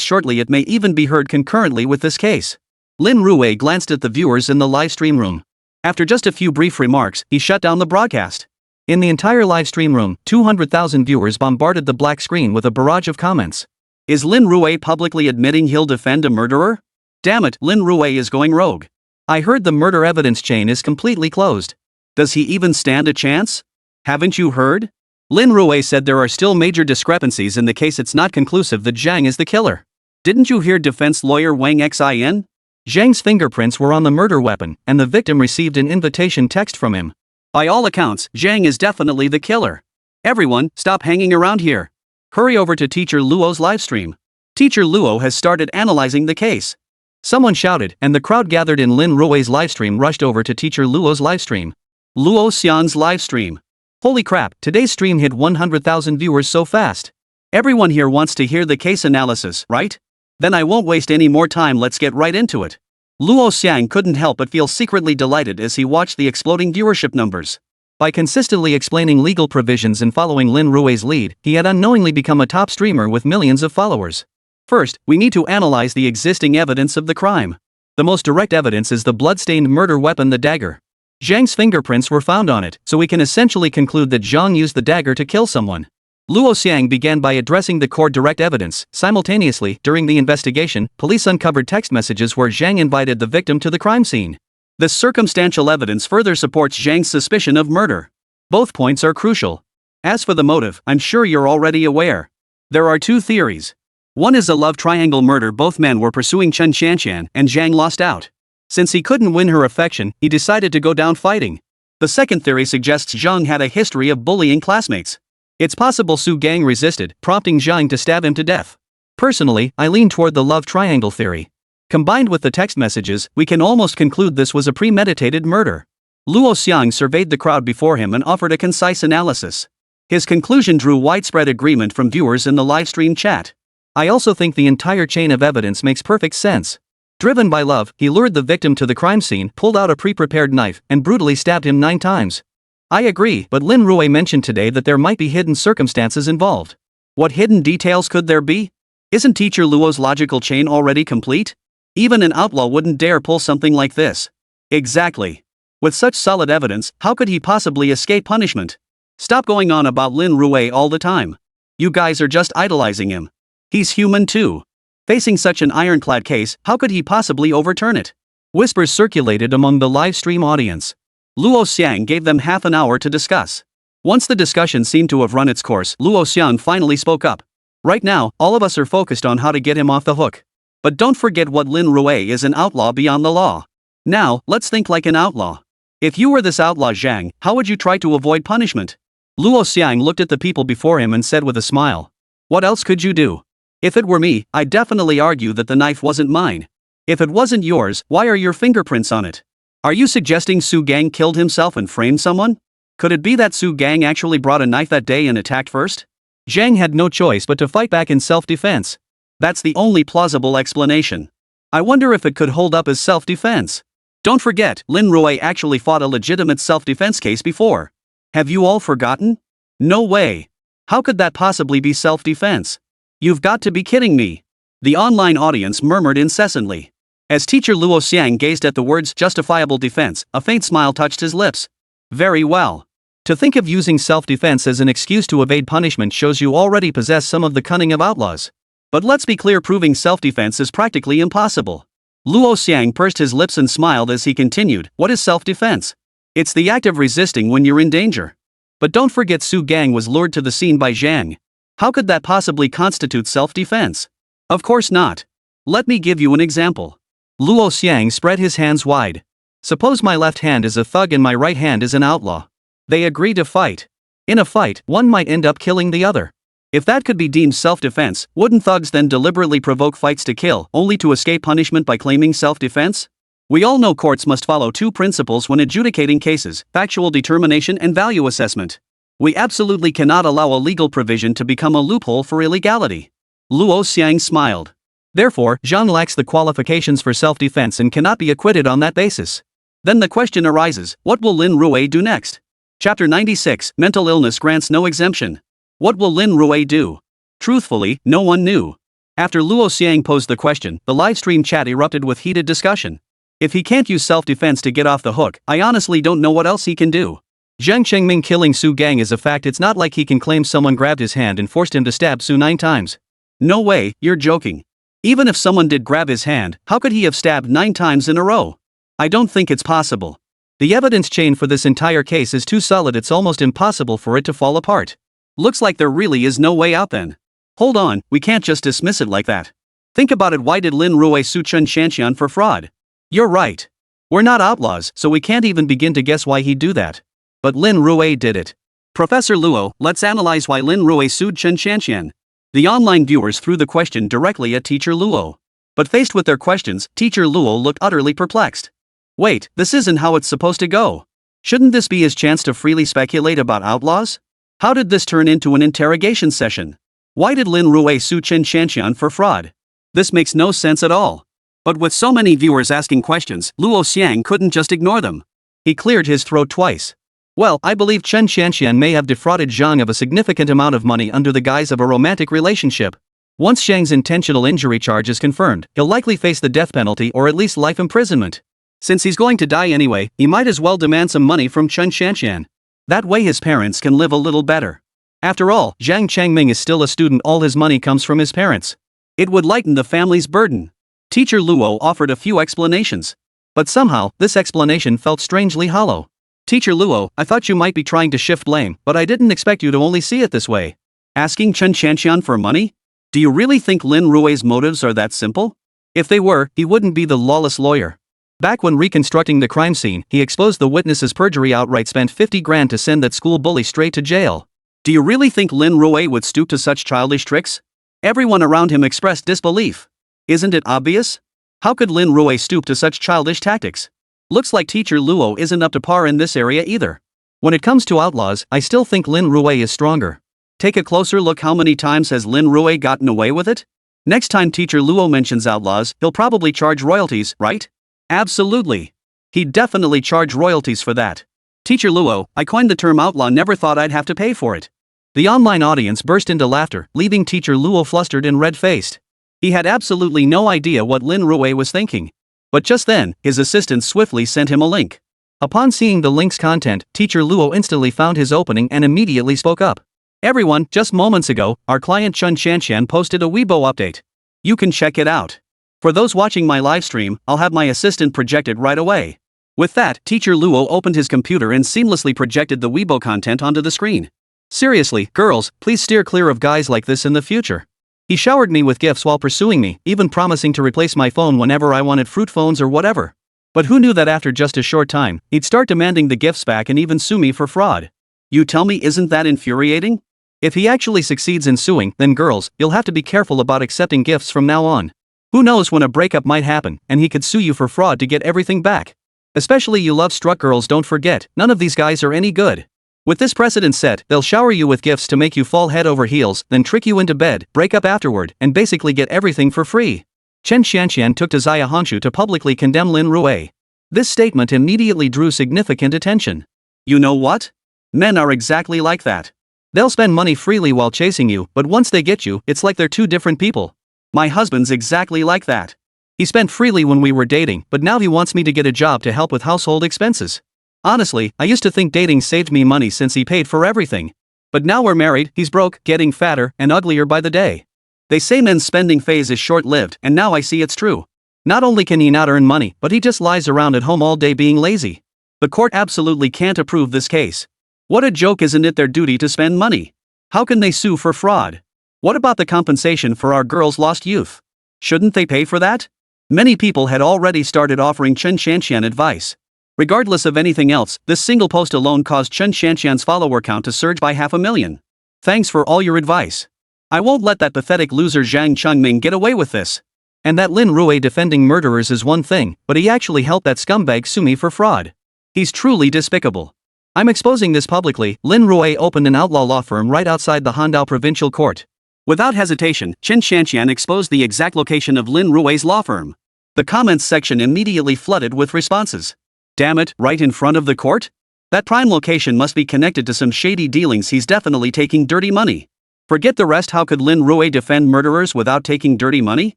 shortly. It may even be heard concurrently with this case. Lin Rui glanced at the viewers in the live stream room. After just a few brief remarks, he shut down the broadcast. In the entire live stream room, 200,000 viewers bombarded the black screen with a barrage of comments. Is Lin Rui publicly admitting he'll defend a murderer? Damn it, Lin Rui is going rogue. I heard the murder evidence chain is completely closed. Does he even stand a chance? Haven't you heard? Lin Rui said there are still major discrepancies in the case. It's not conclusive that Zhang is the killer. Didn't you hear defense lawyer Wang Xin? Zhang's fingerprints were on the murder weapon, and the victim received an invitation text from him. By all accounts, Zhang is definitely the killer. Everyone, stop hanging around here. Hurry over to Teacher Luo's livestream. Teacher Luo has started analyzing the case. Someone shouted, and the crowd gathered in Lin Rui's livestream rushed over to Teacher Luo's livestream. Luo Xian's livestream. Holy crap, today's stream hit 100,000 viewers so fast. Everyone here wants to hear the case analysis, right? Then I won't waste any more time, let's get right into it. Luo Xiang couldn't help but feel secretly delighted as he watched the exploding viewership numbers. By consistently explaining legal provisions and following Lin Rui's lead, he had unknowingly become a top streamer with millions of followers. First, we need to analyze the existing evidence of the crime. The most direct evidence is the blood-stained murder weapon, the dagger. Zhang's fingerprints were found on it, so we can essentially conclude that Zhang used the dagger to kill someone. Luo Xiang began by addressing the core direct evidence. Simultaneously, during the investigation, police uncovered text messages where Zhang invited the victim to the crime scene. This circumstantial evidence further supports Zhang's suspicion of murder. Both points are crucial. As for the motive, I'm sure you're already aware. There are two theories. One is a love triangle murder. Both men were pursuing Chen Shanxian, and Zhang lost out. Since he couldn't win her affection, he decided to go down fighting. The second theory suggests Zhang had a history of bullying classmates. It's possible Su Gang resisted, prompting Zhang to stab him to death. Personally, I lean toward the love triangle theory. Combined with the text messages, we can almost conclude this was a premeditated murder. Luo Xiang surveyed the crowd before him and offered a concise analysis. His conclusion drew widespread agreement from viewers in the livestream chat. I also think the entire chain of evidence makes perfect sense. Driven by love, he lured the victim to the crime scene, pulled out a pre-prepared knife, and brutally stabbed him 9 times. I agree, but Lin Rui mentioned today that there might be hidden circumstances involved. What hidden details could there be? Isn't Teacher Luo's logical chain already complete? Even an outlaw wouldn't dare pull something like this. Exactly. With such solid evidence, how could he possibly escape punishment? Stop going on about Lin Rui all the time. You guys are just idolizing him. He's human too. Facing such an ironclad case, how could he possibly overturn it? Whispers circulated among the live stream audience. Luo Xiang gave them half an hour to discuss. Once the discussion seemed to have run its course, Luo Xiang finally spoke up. Right now, all of us are focused on how to get him off the hook. But don't forget what Lin Rui is, an outlaw beyond the law. Now, let's think like an outlaw. If you were this outlaw Zhang, how would you try to avoid punishment? Luo Xiang looked at the people before him and said with a smile. What else could you do? If it were me, I'd definitely argue that the knife wasn't mine. If it wasn't yours, why are your fingerprints on it? Are you suggesting Su Gang killed himself and framed someone? Could it be that Su Gang actually brought a knife that day and attacked first? Zhang had no choice but to fight back in self-defense. That's the only plausible explanation. I wonder if it could hold up as self-defense. Don't forget, Lin Rui actually fought a legitimate self-defense case before. Have you all forgotten? No way. How could that possibly be self-defense? You've got to be kidding me. The online audience murmured incessantly. As Teacher Luo Xiang gazed at the words justifiable defense, a faint smile touched his lips. Very well. To think of using self-defense as an excuse to evade punishment shows you already possess some of the cunning of outlaws. But let's be clear, proving self-defense is practically impossible. Luo Xiang pursed his lips and smiled as he continued, what is self-defense? It's the act of resisting when you're in danger. But don't forget Su Gang was lured to the scene by Zhang. How could that possibly constitute self-defense? Of course not. Let me give you an example. Luo Xiang spread his hands wide. Suppose my left hand is a thug and my right hand is an outlaw. They agree to fight. In a fight, one might end up killing the other. If that could be deemed self-defense, wouldn't thugs then deliberately provoke fights to kill, only to escape punishment by claiming self-defense? We all know courts must follow two principles when adjudicating cases: factual determination and value assessment. We absolutely cannot allow a legal provision to become a loophole for illegality. Luo Xiang smiled. Therefore, Zhang lacks the qualifications for self-defense and cannot be acquitted on that basis. Then the question arises, what will Lin Rui do next? Chapter 96, Mental Illness Grants No Exemption. What will Lin Rui do? Truthfully, no one knew. After Luo Xiang posed the question, the livestream chat erupted with heated discussion. If he can't use self-defense to get off the hook, I honestly don't know what else he can do. Zhang Chengming killing Su Gang is a fact. It's not like he can claim someone grabbed his hand and forced him to stab Su 9 times. No way, you're joking. Even if someone did grab his hand, how could he have stabbed 9 times in a row? I don't think it's possible. The evidence chain for this entire case is too solid, it's almost impossible for it to fall apart. Looks like there really is no way out then. Hold on, we can't just dismiss it like that. Think about it, why did Lin Rui sue Chen Shanxian for fraud? You're right. We're not outlaws, so we can't even begin to guess why he'd do that. But Lin Rui did it. Professor Luo, let's analyze why Lin Rui sued Chen Shanxian. The online viewers threw the question directly at Teacher Luo. But faced with their questions, Teacher Luo looked utterly perplexed. Wait, this isn't how it's supposed to go. Shouldn't this be his chance to freely speculate about outlaws? How did this turn into an interrogation session? Why did Lin Rui sue Chen Shanxian for fraud? This makes no sense at all. But with so many viewers asking questions, Luo Xiang couldn't just ignore them. He cleared his throat twice. Well, I believe Chen Shanxian may have defrauded Zhang of a significant amount of money under the guise of a romantic relationship. Once Zhang's intentional injury charge is confirmed, he'll likely face the death penalty or at least life imprisonment. Since he's going to die anyway, he might as well demand some money from Chen Shanxian. That way his parents can live a little better. After all, Zhang Changming is still a student, all his money comes from his parents. It would lighten the family's burden. Teacher Luo offered a few explanations. But somehow, this explanation felt strangely hollow. Teacher Luo, I thought you might be trying to shift blame, but I didn't expect you to only see it this way. Asking Chen Shanxian for money? Do you really think Lin Rui's motives are that simple? If they were, he wouldn't be the lawless lawyer. Back when reconstructing the crime scene, he exposed the witness's perjury outright, spent 50 grand to send that school bully straight to jail. Do you really think Lin Rui would stoop to such childish tricks? Everyone around him expressed disbelief. Isn't it obvious? How could Lin Rui stoop to such childish tactics? Looks like Teacher Luo isn't up to par in this area either. When it comes to outlaws, I still think Lin Rui is stronger. Take a closer look. How many times has Lin Rui gotten away with it? Next time Teacher Luo mentions outlaws, he'll probably charge royalties, right? Absolutely. He'd definitely charge royalties for that. Teacher Luo, I coined the term outlaw, never thought I'd have to pay for it. The online audience burst into laughter, leaving Teacher Luo flustered and red-faced. He had absolutely no idea what Lin Rui was thinking. But just then, his assistant swiftly sent him a link. Upon seeing the link's content, Teacher Luo instantly found his opening and immediately spoke up. Everyone, just moments ago, our client Chen Shanxian posted a Weibo update. You can check it out. For those watching my livestream, I'll have my assistant project it right away. With that, Teacher Luo opened his computer and seamlessly projected the Weibo content onto the screen. Seriously, girls, please steer clear of guys like this in the future. He showered me with gifts while pursuing me, even promising to replace my phone whenever I wanted fruit phones or whatever. But who knew that after just a short time, he'd start demanding the gifts back and even sue me for fraud? You tell me, isn't that infuriating? If he actually succeeds in suing, then girls, you'll have to be careful about accepting gifts from now on. Who knows when a breakup might happen, and he could sue you for fraud to get everything back. Especially you love-struck girls, don't forget, none of these guys are any good. With this precedent set, they'll shower you with gifts to make you fall head over heels, then trick you into bed, break up afterward, and basically get everything for free. Chen Shanxian took to Zaya Honshu to publicly condemn Lin Rui. This statement immediately drew significant attention. You know what? Men are exactly like that. They'll spend money freely while chasing you, but once they get you, it's like they're two different people. My husband's exactly like that. He spent freely when we were dating, but now he wants me to get a job to help with household expenses. Honestly, I used to think dating saved me money since he paid for everything. But now we're married, he's broke, getting fatter, and uglier by the day. They say men's spending phase is short-lived, and now I see it's true. Not only can he not earn money, but he just lies around at home all day being lazy. The court absolutely can't approve this case. What a joke, isn't it their duty to spend money? How can they sue for fraud? What about the compensation for our girls' lost youth? Shouldn't they pay for that? Many people had already started offering Chen Xianxian advice. Regardless of anything else, this single post alone caused Chen Xianxian's follower count to surge by 500,000. Thanks for all your advice. I won't let that pathetic loser Zhang Chengming get away with this. And that Lin Rui defending murderers is one thing, but he actually helped that scumbag sue me for fraud. He's truly despicable. I'm exposing this publicly. Lin Rui opened an outlaw law firm right outside the Handao Provincial Court. Without hesitation, Chen Xianxian exposed the exact location of Lin Rui's law firm. The comments section immediately flooded with responses. Damn it, right in front of the court? That prime location must be connected to some shady dealings. He's definitely taking dirty money. Forget the rest. How could Lin Rui defend murderers without taking dirty money?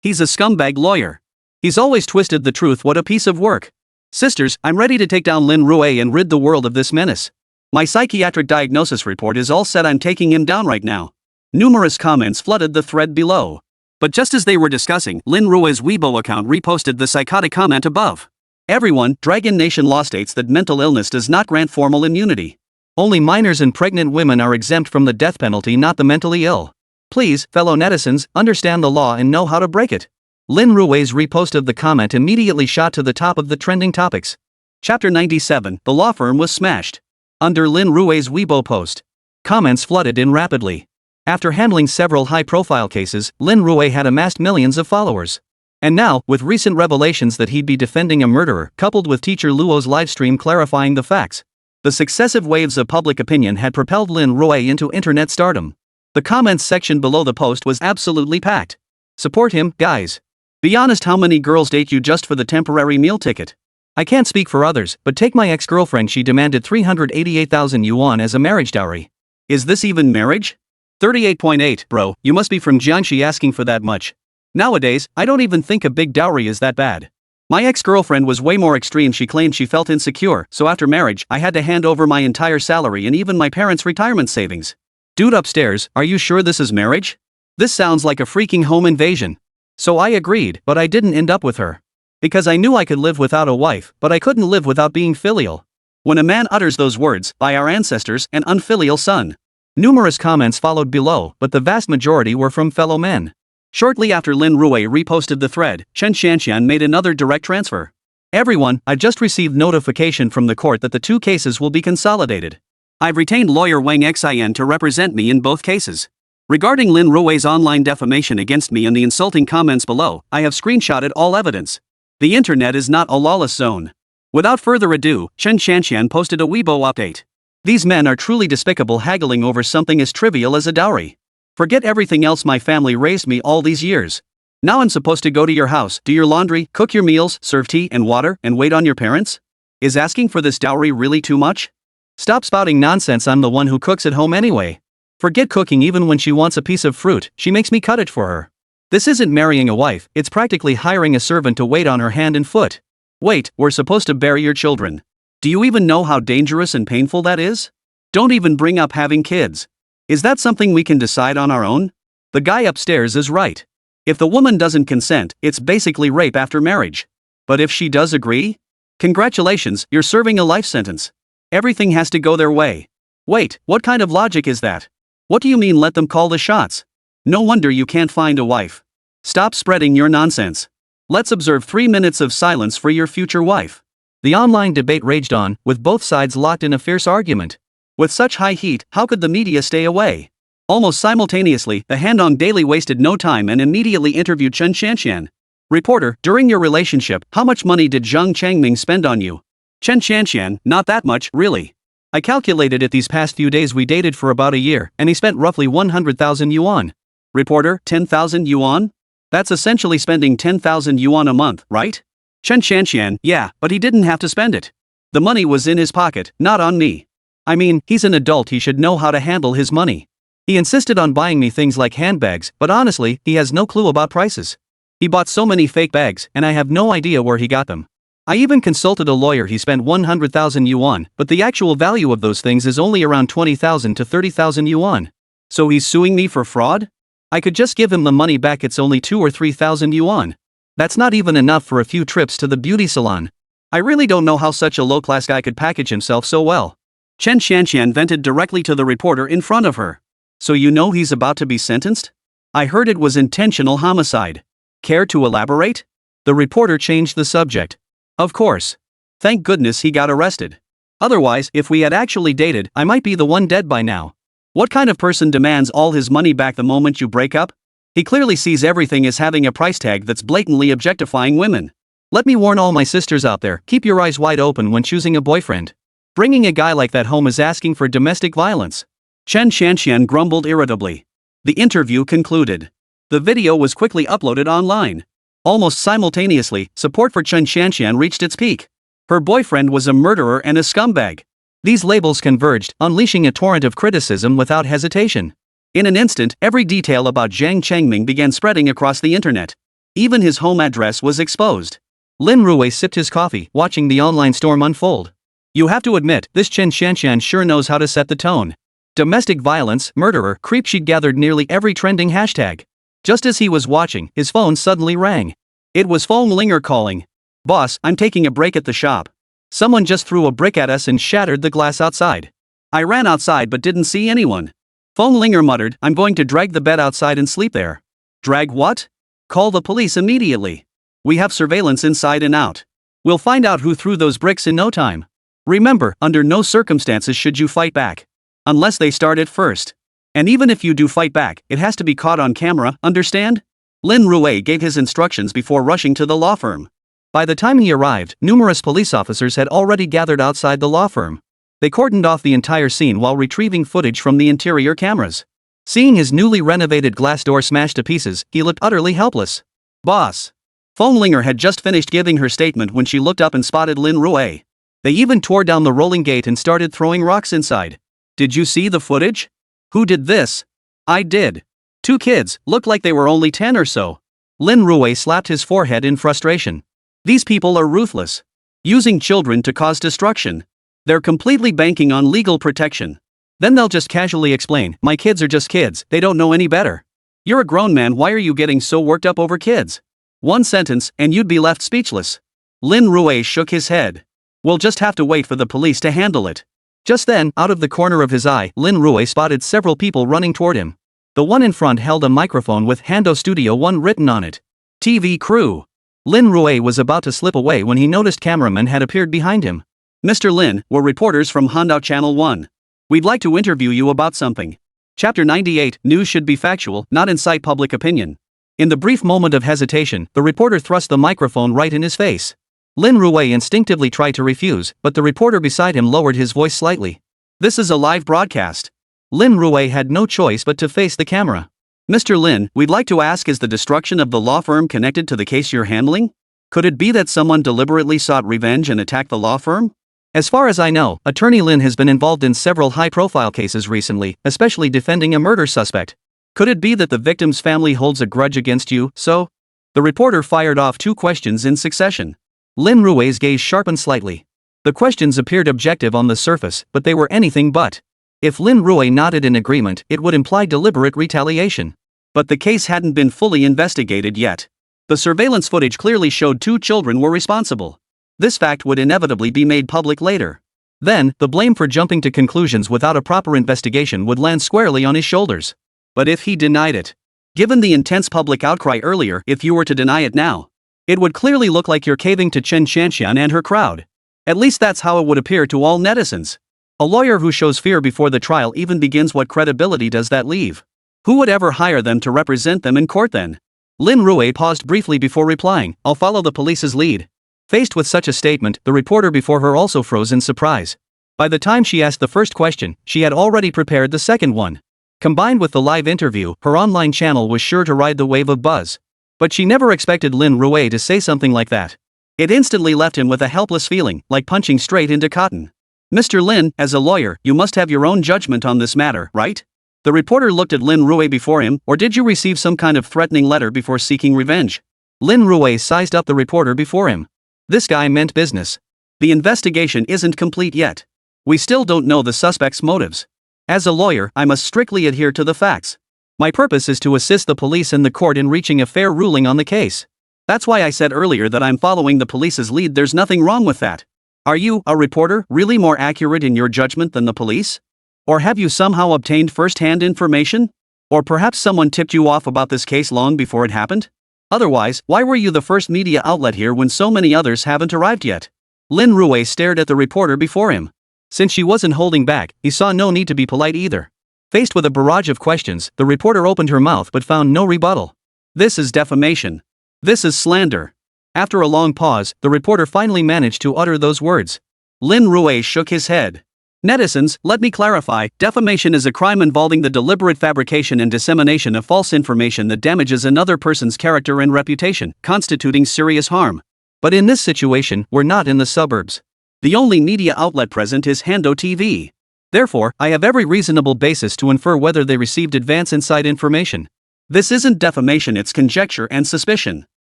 He's a scumbag lawyer. He's always twisted the truth. What a piece of work. Sisters, I'm ready to take down Lin Rui and rid the world of this menace. My psychiatric diagnosis report is all set. I'm taking him down right now. Numerous comments flooded the thread below. But just as they were discussing, Lin Rui's Weibo account reposted the psychotic comment above. Everyone, Dragon Nation law states that mental illness does not grant formal immunity. Only minors and pregnant women are exempt from the death penalty, not the mentally ill. Please, fellow netizens, understand the law and know how to break it. Lin Rui's repost of the comment immediately shot to the top of the trending topics. Chapter 97, the law firm was smashed. Under Lin Rui's Weibo post, comments flooded in rapidly. After handling several high-profile cases, Lin Rui had amassed millions of followers. And now, with recent revelations that he'd be defending a murderer, coupled with teacher Luo's livestream clarifying the facts, the successive waves of public opinion had propelled Lin Rui into internet stardom. The comments section below the post was absolutely packed. Support him, guys. Be honest, how many girls date you just for the temporary meal ticket? I can't speak for others, but take my ex-girlfriend. She demanded 388,000 yuan as a marriage dowry. Is this even marriage? 38.8, bro, you must be from Jiangxi asking for that much. Nowadays, I don't even think a big dowry is that bad. My ex-girlfriend was way more extreme. She claimed she felt insecure, so after marriage, I had to hand over my entire salary and even my parents' retirement savings. Dude upstairs, are you sure this is marriage? This sounds like a freaking home invasion. So I agreed, but I didn't end up with her. Because I knew I could live without a wife, but I couldn't live without being filial. When a man utters those words, by our ancestors, an unfilial son. Numerous comments followed below, but the vast majority were from fellow men. Shortly after Lin Rui reposted the thread, Chen Xianxian made another direct transfer. Everyone, I just received notification from the court that the two cases will be consolidated. I've retained lawyer Wang Xin to represent me in both cases. Regarding Lin Rui's online defamation against me and the insulting comments below, I have screenshotted all evidence. The internet is not a lawless zone. Without further ado, Chen Xianxian posted a Weibo update. These men are truly despicable, haggling over something as trivial as a dowry. Forget everything else. My family raised me all these years. Now I'm supposed to go to your house, do your laundry, cook your meals, serve tea and water, and wait on your parents? Is asking for this dowry really too much? Stop spouting nonsense. I'm the one who cooks at home anyway. Forget cooking. Even when she wants a piece of fruit, she makes me cut it for her. This isn't marrying a wife, it's practically hiring a servant to wait on her hand and foot. Wait, we're supposed to bury your children. Do you even know how dangerous and painful that is? Don't even bring up having kids. Is that something we can decide on our own? The guy upstairs is right. If the woman doesn't consent, it's basically rape after marriage. But if she does agree? Congratulations, you're serving a life sentence. Everything has to go their way. Wait, what kind of logic is that? What do you mean let them call the shots? No wonder you can't find a wife. Stop spreading your nonsense. Let's observe 3 minutes of silence for your future wife. The online debate raged on, with both sides locked in a fierce argument. With such high heat, how could the media stay away? Almost simultaneously, the Handong Daily wasted no time and immediately interviewed Chen Xianxian. Reporter, during your relationship, how much money did Zhang Chengming spend on you? Chen Xianxian, not that much, really. I calculated it. These past few days we dated for about a year, and he spent roughly 100,000 yuan. Reporter, 10,000 yuan? That's essentially spending 10,000 yuan a month, right? Chen Xianxian, yeah, but he didn't have to spend it. The money was in his pocket, not on me. I mean, he's an adult, he should know how to handle his money. He insisted on buying me things like handbags, but honestly, he has no clue about prices. He bought so many fake bags, and I have no idea where he got them. I even consulted a lawyer. He spent 100,000 yuan, but the actual value of those things is only around 20,000 to 30,000 yuan. So he's suing me for fraud? I could just give him the money back. It's only 2 or 3,000 yuan. That's not even enough for a few trips to the beauty salon. I really don't know how such a low-class guy could package himself so well. Chen Xianxian vented directly to the reporter in front of her. So you know he's about to be sentenced? I heard it was intentional homicide. Care to elaborate? The reporter changed the subject. Of course. Thank goodness he got arrested. Otherwise, if we had actually dated, I might be the one dead by now. What kind of person demands all his money back the moment you break up? He clearly sees everything as having a price tag that's blatantly objectifying women. Let me warn all my sisters out there, keep your eyes wide open when choosing a boyfriend. Bringing a guy like that home is asking for domestic violence. Chen Shanxian grumbled irritably. The interview concluded. The video was quickly uploaded online. Almost simultaneously, support for Chen Shanxian reached its peak. Her boyfriend was a murderer and a scumbag. These labels converged, unleashing a torrent of criticism without hesitation. In an instant, every detail about Zhang Chengming began spreading across the internet. Even his home address was exposed. Lin Rui sipped his coffee, watching the online storm unfold. You have to admit, this Chen Shanxian sure knows how to set the tone. Domestic violence, murderer, creep. She gathered nearly every trending hashtag. Just as he was watching, his phone suddenly rang. It was Feng Linger calling. Boss, I'm taking a break at the shop. Someone just threw a brick at us and shattered the glass outside. I ran outside but didn't see anyone. Feng Linger muttered, I'm going to drag the bed outside and sleep there. Drag what? Call the police immediately. We have surveillance inside and out. We'll find out who threw those bricks in no time. Remember, under no circumstances should you fight back. Unless they start it first. And even if you do fight back, it has to be caught on camera, understand? Lin Rui gave his instructions before rushing to the law firm. By the time he arrived, numerous police officers had already gathered outside the law firm. They cordoned off the entire scene while retrieving footage from the interior cameras. Seeing his newly renovated glass door smashed to pieces, he looked utterly helpless. Boss. Feng Linger had just finished giving her statement when she looked up and spotted Lin Rui. They even tore down the rolling gate and started throwing rocks inside. Did you see the footage? Who did this? I did. 2 kids, looked like they were only 10 or so. Lin Rui slapped his forehead in frustration. These people are ruthless. Using children to cause destruction. They're completely banking on legal protection. Then they'll just casually explain, my kids are just kids, they don't know any better. You're a grown man, why are you getting so worked up over kids? One sentence, and you'd be left speechless. Lin Rui shook his head. We'll just have to wait for the police to handle it. Just then, out of the corner of his eye, Lin Rui spotted several people running toward him. The one in front held a microphone with Hando Studio 1 written on it. TV crew. Lin Rui was about to slip away when he noticed cameramen had appeared behind him. Mr. Lin, we're reporters from Hando Channel 1. We'd like to interview you about something. Chapter 98, News should be factual, not incite public opinion. In the brief moment of hesitation, the reporter thrust the microphone right in his face. Lin Rui instinctively tried to refuse, but the reporter beside him lowered his voice slightly. This is a live broadcast. Lin Rui had no choice but to face the camera. Mr. Lin, we'd like to ask, is the destruction of the law firm connected to the case you're handling? Could it be that someone deliberately sought revenge and attacked the law firm? As far as I know, Attorney Lin has been involved in several high-profile cases recently, especially defending a murder suspect. Could it be that the victim's family holds a grudge against you, so? The reporter fired off 2 questions in succession. Lin Rui's gaze sharpened slightly. The questions appeared objective on the surface, but they were anything but. If Lin Rui nodded in agreement, it would imply deliberate retaliation. But the case hadn't been fully investigated yet. The surveillance footage clearly showed 2 children were responsible. This fact would inevitably be made public later. Then, the blame for jumping to conclusions without a proper investigation would land squarely on his shoulders. But if he denied it? Given the intense public outcry earlier, if you were to deny it now, it would clearly look like you're caving to Chen Shanxian and her crowd. At least that's how it would appear to all netizens. A lawyer who shows fear before the trial even begins, what credibility does that leave? Who would ever hire them to represent them in court then? Lin Rui paused briefly before replying, I'll follow the police's lead. Faced with such a statement, the reporter before her also froze in surprise. By the time she asked the first question, she had already prepared the second one. Combined with the live interview, her online channel was sure to ride the wave of buzz. But she never expected Lin Rui to say something like that. It instantly left him with a helpless feeling, like punching straight into cotton. Mr. Lin, as a lawyer, you must have your own judgment on this matter, right? The reporter looked at Lin Rui before him, or did you receive some kind of threatening letter before seeking revenge? Lin Rui sized up the reporter before him. This guy meant business. The investigation isn't complete yet. We still don't know the suspect's motives. As a lawyer, I must strictly adhere to the facts. My purpose is to assist the police and the court in reaching a fair ruling on the case. That's why I said earlier that I'm following the police's lead. There's nothing wrong with that. Are you, a reporter, really more accurate in your judgment than the police? Or have you somehow obtained first-hand information? Or perhaps someone tipped you off about this case long before it happened? Otherwise, why were you the first media outlet here when so many others haven't arrived yet? Lin Rui stared at the reporter before him. Since she wasn't holding back, he saw no need to be polite either. Faced with a barrage of questions, the reporter opened her mouth but found no rebuttal. This is defamation. This is slander. After a long pause, the reporter finally managed to utter those words. Lin Rui shook his head. Netizens, let me clarify, defamation is a crime involving the deliberate fabrication and dissemination of false information that damages another person's character and reputation, constituting serious harm. But in this situation, we're not in the suburbs. The only media outlet present is Hando TV. Therefore, I have every reasonable basis to infer whether they received advance inside information. This isn't defamation, it's conjecture and suspicion.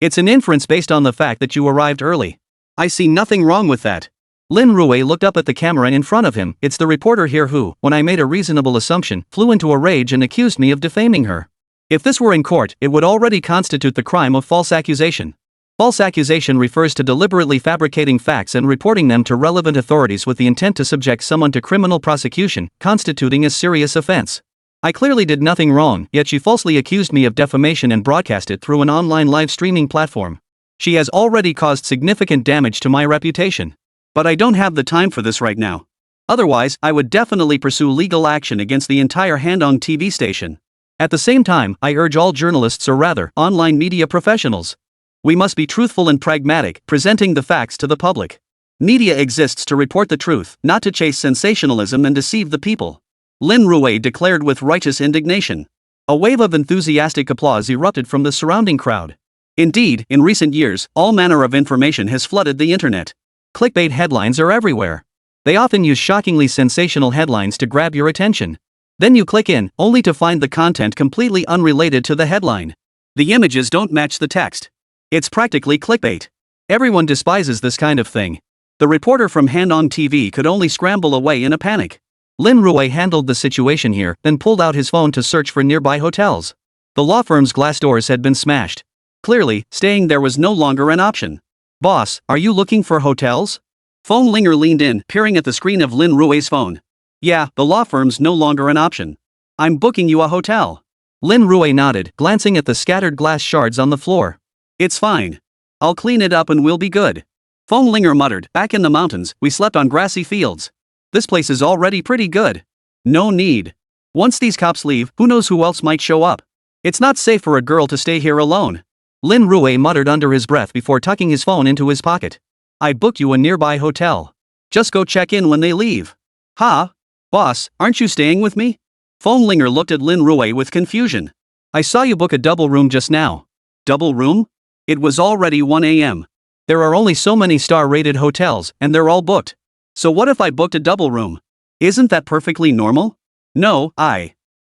It's an inference based on the fact that you arrived early. I see nothing wrong with that. Lin Rui looked up at the camera in front of him. It's the reporter here who, when I made a reasonable assumption, flew into a rage and accused me of defaming her. If this were in court, it would already constitute the crime of false accusation. False accusation refers to deliberately fabricating facts and reporting them to relevant authorities with the intent to subject someone to criminal prosecution, constituting a serious offense. I clearly did nothing wrong, yet she falsely accused me of defamation and broadcast it through an online live streaming platform. She has already caused significant damage to my reputation. But I don't have the time for this right now. Otherwise, I would definitely pursue legal action against the entire Handong TV station. At the same time, I urge all journalists, or rather, online media professionals. We must be truthful and pragmatic, presenting the facts to the public. Media exists to report the truth, not to chase sensationalism and deceive the people. Lin Rui declared with righteous indignation. A wave of enthusiastic applause erupted from the surrounding crowd. Indeed, in recent years, all manner of information has flooded the internet. Clickbait headlines are everywhere. They often use shockingly sensational headlines to grab your attention. Then you click in, only to find the content completely unrelated to the headline. The images don't match the text. It's practically clickbait. Everyone despises this kind of thing. The reporter from Handong TV could only scramble away in a panic. Lin Rui handled the situation here, then pulled out his phone to search for nearby hotels. The law firm's glass doors had been smashed. Clearly, staying there was no longer an option. Boss, are you looking for hotels? Phone Linger leaned in, peering at the screen of Lin Rui's phone. Yeah, the law firm's no longer an option. I'm booking you a hotel. Lin Rui nodded, glancing at the scattered glass shards on the floor. It's fine. I'll clean it up and we'll be good. Phone Linger muttered, back in the mountains, we slept on grassy fields. This place is already pretty good. No need. Once these cops leave, who knows who else might show up. It's not safe for a girl to stay here alone. Lin Rui muttered under his breath before tucking his phone into his pocket. I booked you a nearby hotel. Just go check in when they leave. Huh? Boss, aren't you staying with me? Phone Linger looked at Lin Rui with confusion. I saw you book a double room just now. Double room? It was already 1 a.m. There are only so many star-rated hotels, and they're all booked. So what if I booked a double room? Isn't that perfectly normal? No,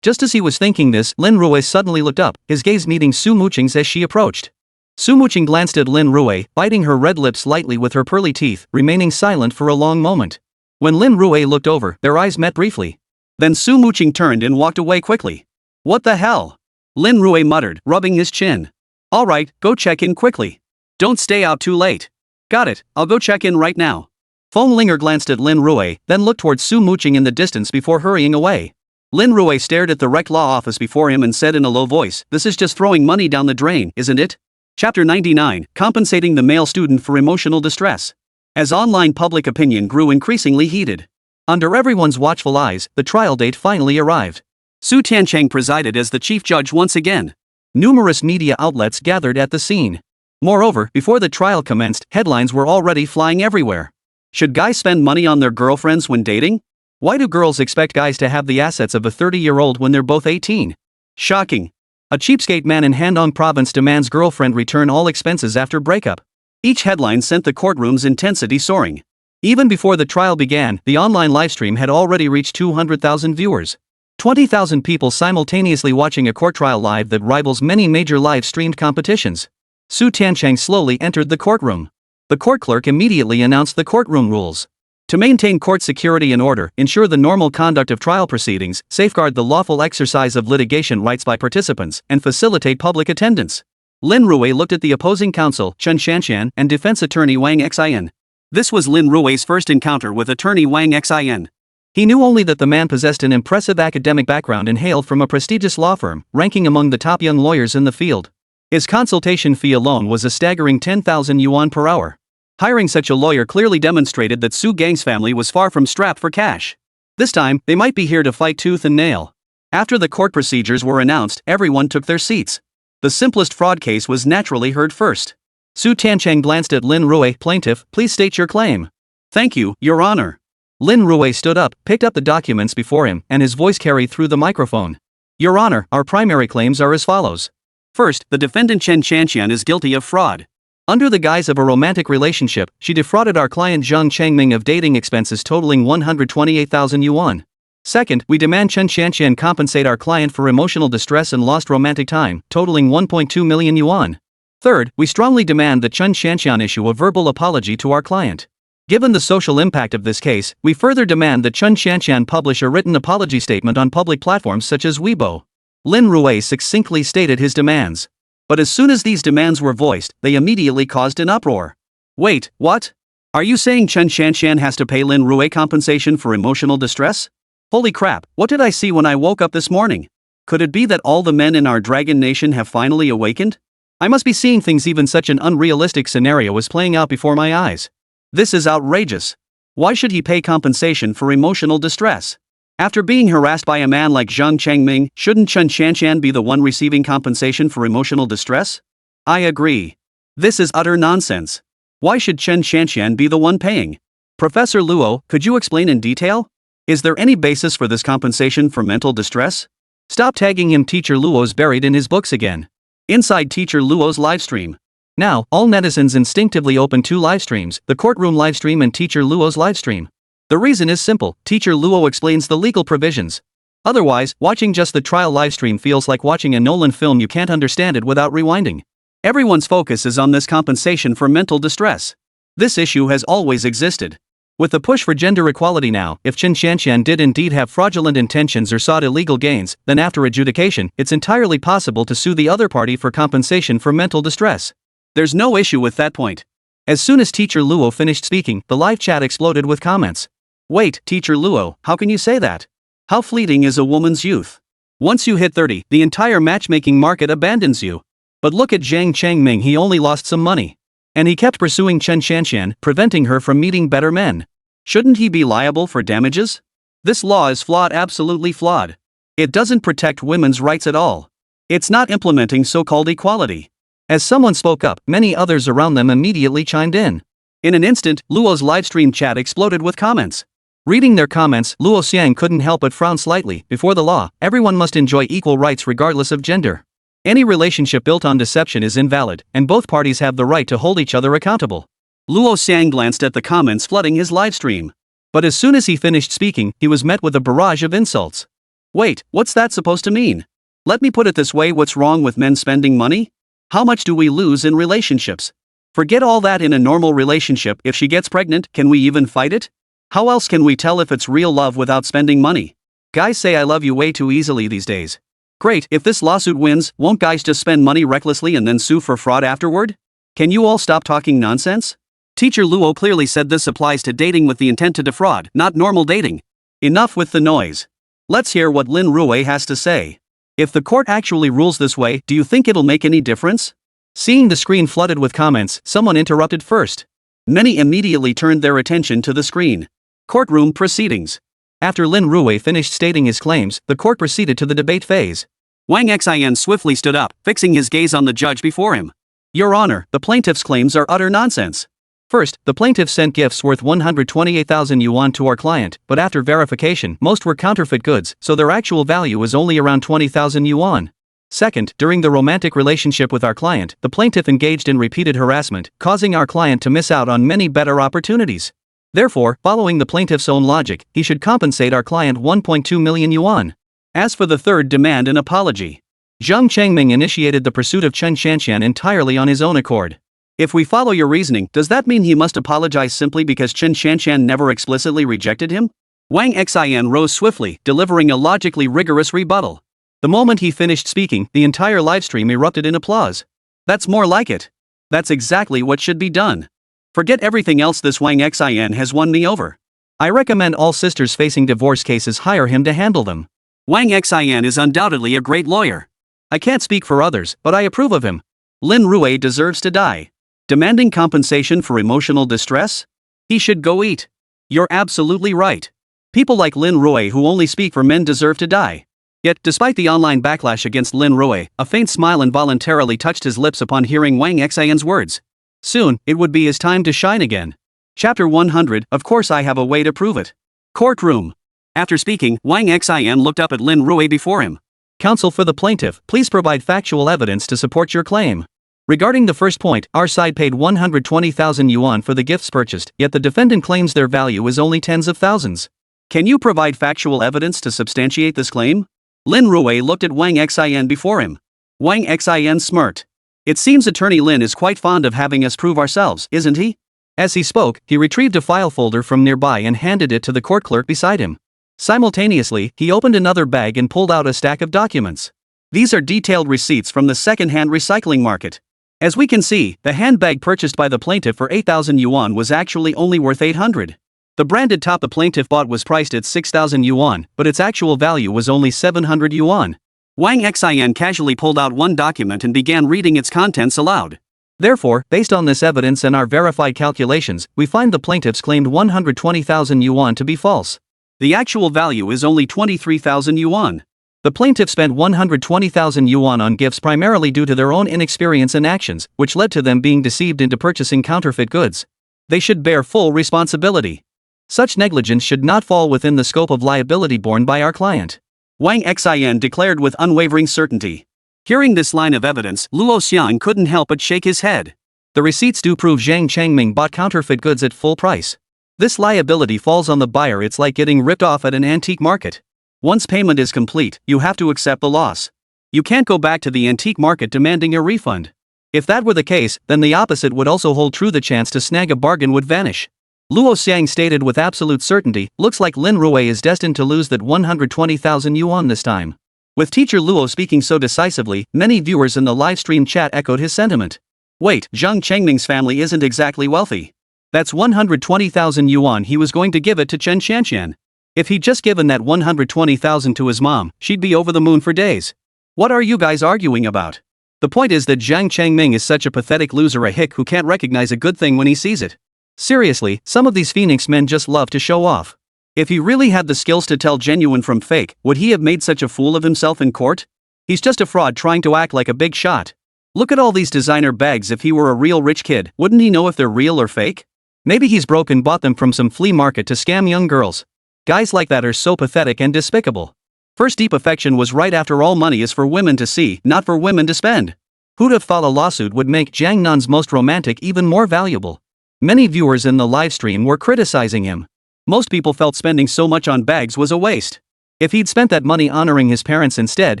Just as he was thinking this, Lin Rui suddenly looked up, his gaze meeting Su Muqing's as she approached. Su Muqing glanced at Lin Rui, biting her red lips lightly with her pearly teeth, remaining silent for a long moment. When Lin Rui looked over, their eyes met briefly. Then Su Muqing turned and walked away quickly. What the hell? Lin Rui muttered, rubbing his chin. Alright, go check in quickly. Don't stay out too late. Got it, I'll go check in right now. Phone Linger glanced at Lin Rui, then looked toward Su Muqing in the distance before hurrying away. Lin Rui stared at the wrecked law office before him and said in a low voice, this is just throwing money down the drain, isn't it? Chapter 99, Compensating the Male Student for Emotional Distress. As online public opinion grew increasingly heated. Under everyone's watchful eyes, the trial date finally arrived. Su Tiancheng presided as the chief judge once again. Numerous media outlets gathered at the scene. Moreover, before the trial commenced, headlines were already flying everywhere. Should guys spend money on their girlfriends when dating? Why do girls expect guys to have the assets of a 30-year-old when they're both 18? Shocking. A cheapskate man in Handong province demands girlfriend return all expenses after breakup. Each headline sent the courtroom's intensity soaring. Even before the trial began, the online livestream had already reached 200,000 viewers. 20,000 people simultaneously watching a court trial live that rivals many major live-streamed competitions. Su Tiancheng slowly entered the courtroom. The court clerk immediately announced the courtroom rules. To maintain court security and order, ensure the normal conduct of trial proceedings, safeguard the lawful exercise of litigation rights by participants, and facilitate public attendance. Lin Rui looked at the opposing counsel, Chen Shanshan, and defense attorney Wang Xin. This was Lin Rui's first encounter with attorney Wang Xin. He knew only that the man possessed an impressive academic background and hailed from a prestigious law firm, ranking among the top young lawyers in the field. His consultation fee alone was a staggering 10,000 yuan per hour. Hiring such a lawyer clearly demonstrated that Su Gang's family was far from strapped for cash. This time, they might be here to fight tooth and nail. After the court procedures were announced, everyone took their seats. The simplest fraud case was naturally heard first. Su Tiancheng glanced at Lin Rui. Plaintiff, please state your claim. Thank you, Your Honor. Lin Rui stood up, picked up the documents before him, and his voice carried through the microphone. Your Honor, our primary claims are as follows. First, the defendant Chen Chanxian is guilty of fraud. Under the guise of a romantic relationship, she defrauded our client Zhang Chengming of dating expenses totaling 128,000 yuan. Second, we demand Chen Chanxian compensate our client for emotional distress and lost romantic time, totaling 1.2 million yuan. Third, we strongly demand that Chen Chanxian issue a verbal apology to our client. Given the social impact of this case, we further demand that Chen Chanxian publish a written apology statement on public platforms such as Weibo. Lin Rui succinctly stated his demands. But as soon as these demands were voiced, they immediately caused an uproar. Wait, what? Are you saying Chen Chanxian has to pay Lin Rui compensation for emotional distress? Holy crap, what did I see when I woke up this morning? Could it be that all the men in our dragon nation have finally awakened? I must be seeing things. Even such an unrealistic scenario is playing out before my eyes. This is outrageous. Why should he pay compensation for emotional distress? After being harassed by a man like Zhang Chengming, shouldn't Chen Chanxian be the one receiving compensation for emotional distress? I agree. This is utter nonsense. Why should Chen Chanxian be the one paying? Professor Luo, could you explain in detail? Is there any basis for this compensation for mental distress? Stop tagging him. Teacher Luo's buried in his books again. Inside Teacher Luo's livestream. Now, all netizens instinctively open two livestreams, the courtroom livestream and Teacher Luo's livestream. The reason is simple, Teacher Luo explains the legal provisions. Otherwise, watching just the trial livestream feels like watching a Nolan film. You can't understand it without rewinding. Everyone's focus is on this compensation for mental distress. This issue has always existed. With the push for gender equality now, if Chen Chanxian did indeed have fraudulent intentions or sought illegal gains, then after adjudication, it's entirely possible to sue the other party for compensation for mental distress. There's no issue with that point. As soon as Teacher Luo finished speaking, the live chat exploded with comments. Wait, Teacher Luo, how can you say that? How fleeting is a woman's youth? Once you hit 30, the entire matchmaking market abandons you. But look at Zhang Chengming, he only lost some money. And he kept pursuing Chen Chanxian, preventing her from meeting better men. Shouldn't he be liable for damages? This law is flawed, absolutely flawed. It doesn't protect women's rights at all. It's not implementing so-called equality. As someone spoke up, many others around them immediately chimed in. In an instant, Luo's livestream chat exploded with comments. Reading their comments, Luo Xiang couldn't help but frown slightly. Before the law, everyone must enjoy equal rights regardless of gender. Any relationship built on deception is invalid, and both parties have the right to hold each other accountable. Luo Xiang glanced at the comments flooding his livestream. But as soon as he finished speaking, he was met with a barrage of insults. Wait, what's that supposed to mean? Let me put it this way, what's wrong with men spending money? How much do we lose in relationships? Forget all that. In a normal relationship, if she gets pregnant, can we even fight it? How else can we tell if it's real love without spending money? Guys say I love you way too easily these days. Great, if this lawsuit wins, won't guys just spend money recklessly and then sue for fraud afterward? Can you all stop talking nonsense? Teacher Luo clearly said this applies to dating with the intent to defraud, not normal dating. Enough with the noise. Let's hear what Lin Rui has to say. If the court actually rules this way, do you think it'll make any difference? Seeing the screen flooded with comments, someone interrupted first. Many immediately turned their attention to the screen. Courtroom proceedings. After Lin Rui finished stating his claims, the court proceeded to the debate phase. Wang Xian swiftly stood up, fixing his gaze on the judge before him. Your Honor, the plaintiff's claims are utter nonsense. First, the plaintiff sent gifts worth 128,000 yuan to our client, but after verification, most were counterfeit goods, so their actual value is only around 20,000 yuan. Second, during the romantic relationship with our client, the plaintiff engaged in repeated harassment, causing our client to miss out on many better opportunities. Therefore, following the plaintiff's own logic, he should compensate our client 1.2 million yuan. As for the third demand, an apology. Zhang Chengming initiated the pursuit of Chen Chanxian entirely on his own accord. If we follow your reasoning, does that mean he must apologize simply because Chen Chanxian never explicitly rejected him? Wang Xian rose swiftly, delivering a logically rigorous rebuttal. The moment he finished speaking, the entire livestream erupted in applause. That's more like it. That's exactly what should be done. Forget everything else, this Wang Xian has won me over. I recommend all sisters facing divorce cases hire him to handle them. Wang Xian is undoubtedly a great lawyer. I can't speak for others, but I approve of him. Lin Rui deserves to die. Demanding compensation for emotional distress? He should go eat. You're absolutely right. People like Lin Rui who only speak for men deserve to die. Yet, despite the online backlash against Lin Rui, a faint smile involuntarily touched his lips upon hearing Wang Xian's words. Soon, it would be his time to shine again. Chapter 100, of course I have a way to prove it. Courtroom. After speaking, Wang Xian looked up at Lin Rui before him. Counsel for the plaintiff, please provide factual evidence to support your claim. Regarding the first point, our side paid 120,000 yuan for the gifts purchased, yet the defendant claims their value is only tens of thousands. Can you provide factual evidence to substantiate this claim? Lin Rui looked at Wang Xian before him. Wang Xian smirked. It seems Attorney Lin is quite fond of having us prove ourselves, isn't he? As he spoke, he retrieved a file folder from nearby and handed it to the court clerk beside him. Simultaneously, he opened another bag and pulled out a stack of documents. These are detailed receipts from the second-hand recycling market. As we can see, the handbag purchased by the plaintiff for 8,000 yuan was actually only worth 800. The branded top the plaintiff bought was priced at 6,000 yuan, but its actual value was only 700 yuan. Wang Xian casually pulled out one document and began reading its contents aloud. Therefore, based on this evidence and our verified calculations, we find the plaintiff's claimed 120,000 yuan to be false. The actual value is only 23,000 yuan. The plaintiff spent 120,000 yuan on gifts primarily due to their own inexperience and actions, which led to them being deceived into purchasing counterfeit goods. They should bear full responsibility. Such negligence should not fall within the scope of liability borne by our client. Wang Xian declared with unwavering certainty. Hearing this line of evidence, Luo Xiang couldn't help but shake his head. The receipts do prove Zhang Changming bought counterfeit goods at full price. This liability falls on the buyer. It's like getting ripped off at an antique market. Once payment is complete, you have to accept the loss. You can't go back to the antique market demanding a refund. If that were the case, then the opposite would also hold true. The chance to snag a bargain would vanish. Luo Xiang stated with absolute certainty, looks like Lin Rui is destined to lose that 120,000 yuan this time. With teacher Luo speaking so decisively, many viewers in the livestream chat echoed his sentiment. Wait, Zhang Chengming's family isn't exactly wealthy. That's 120,000 yuan he was going to give it to Chen Xianxian. If he'd just given that 120,000 to his mom, she'd be over the moon for days. What are you guys arguing about? The point is that Zhang Chengming is such a pathetic loser, a hick who can't recognize a good thing when he sees it. Seriously, some of these Phoenix men just love to show off. If he really had the skills to tell genuine from fake, would he have made such a fool of himself in court? He's just a fraud trying to act like a big shot. Look at all these designer bags. If he were a real rich kid, wouldn't he know if they're real or fake? Maybe he's broke and bought them from some flea market to scam young girls. Guys like that are so pathetic and despicable. First deep affection was right. After all, money is for women to see, not for women to spend. Who'd have thought a lawsuit would make Jiang Nan's most romantic even more valuable? Many viewers in the livestream were criticizing him. Most people felt spending so much on bags was a waste. If he'd spent that money honoring his parents instead,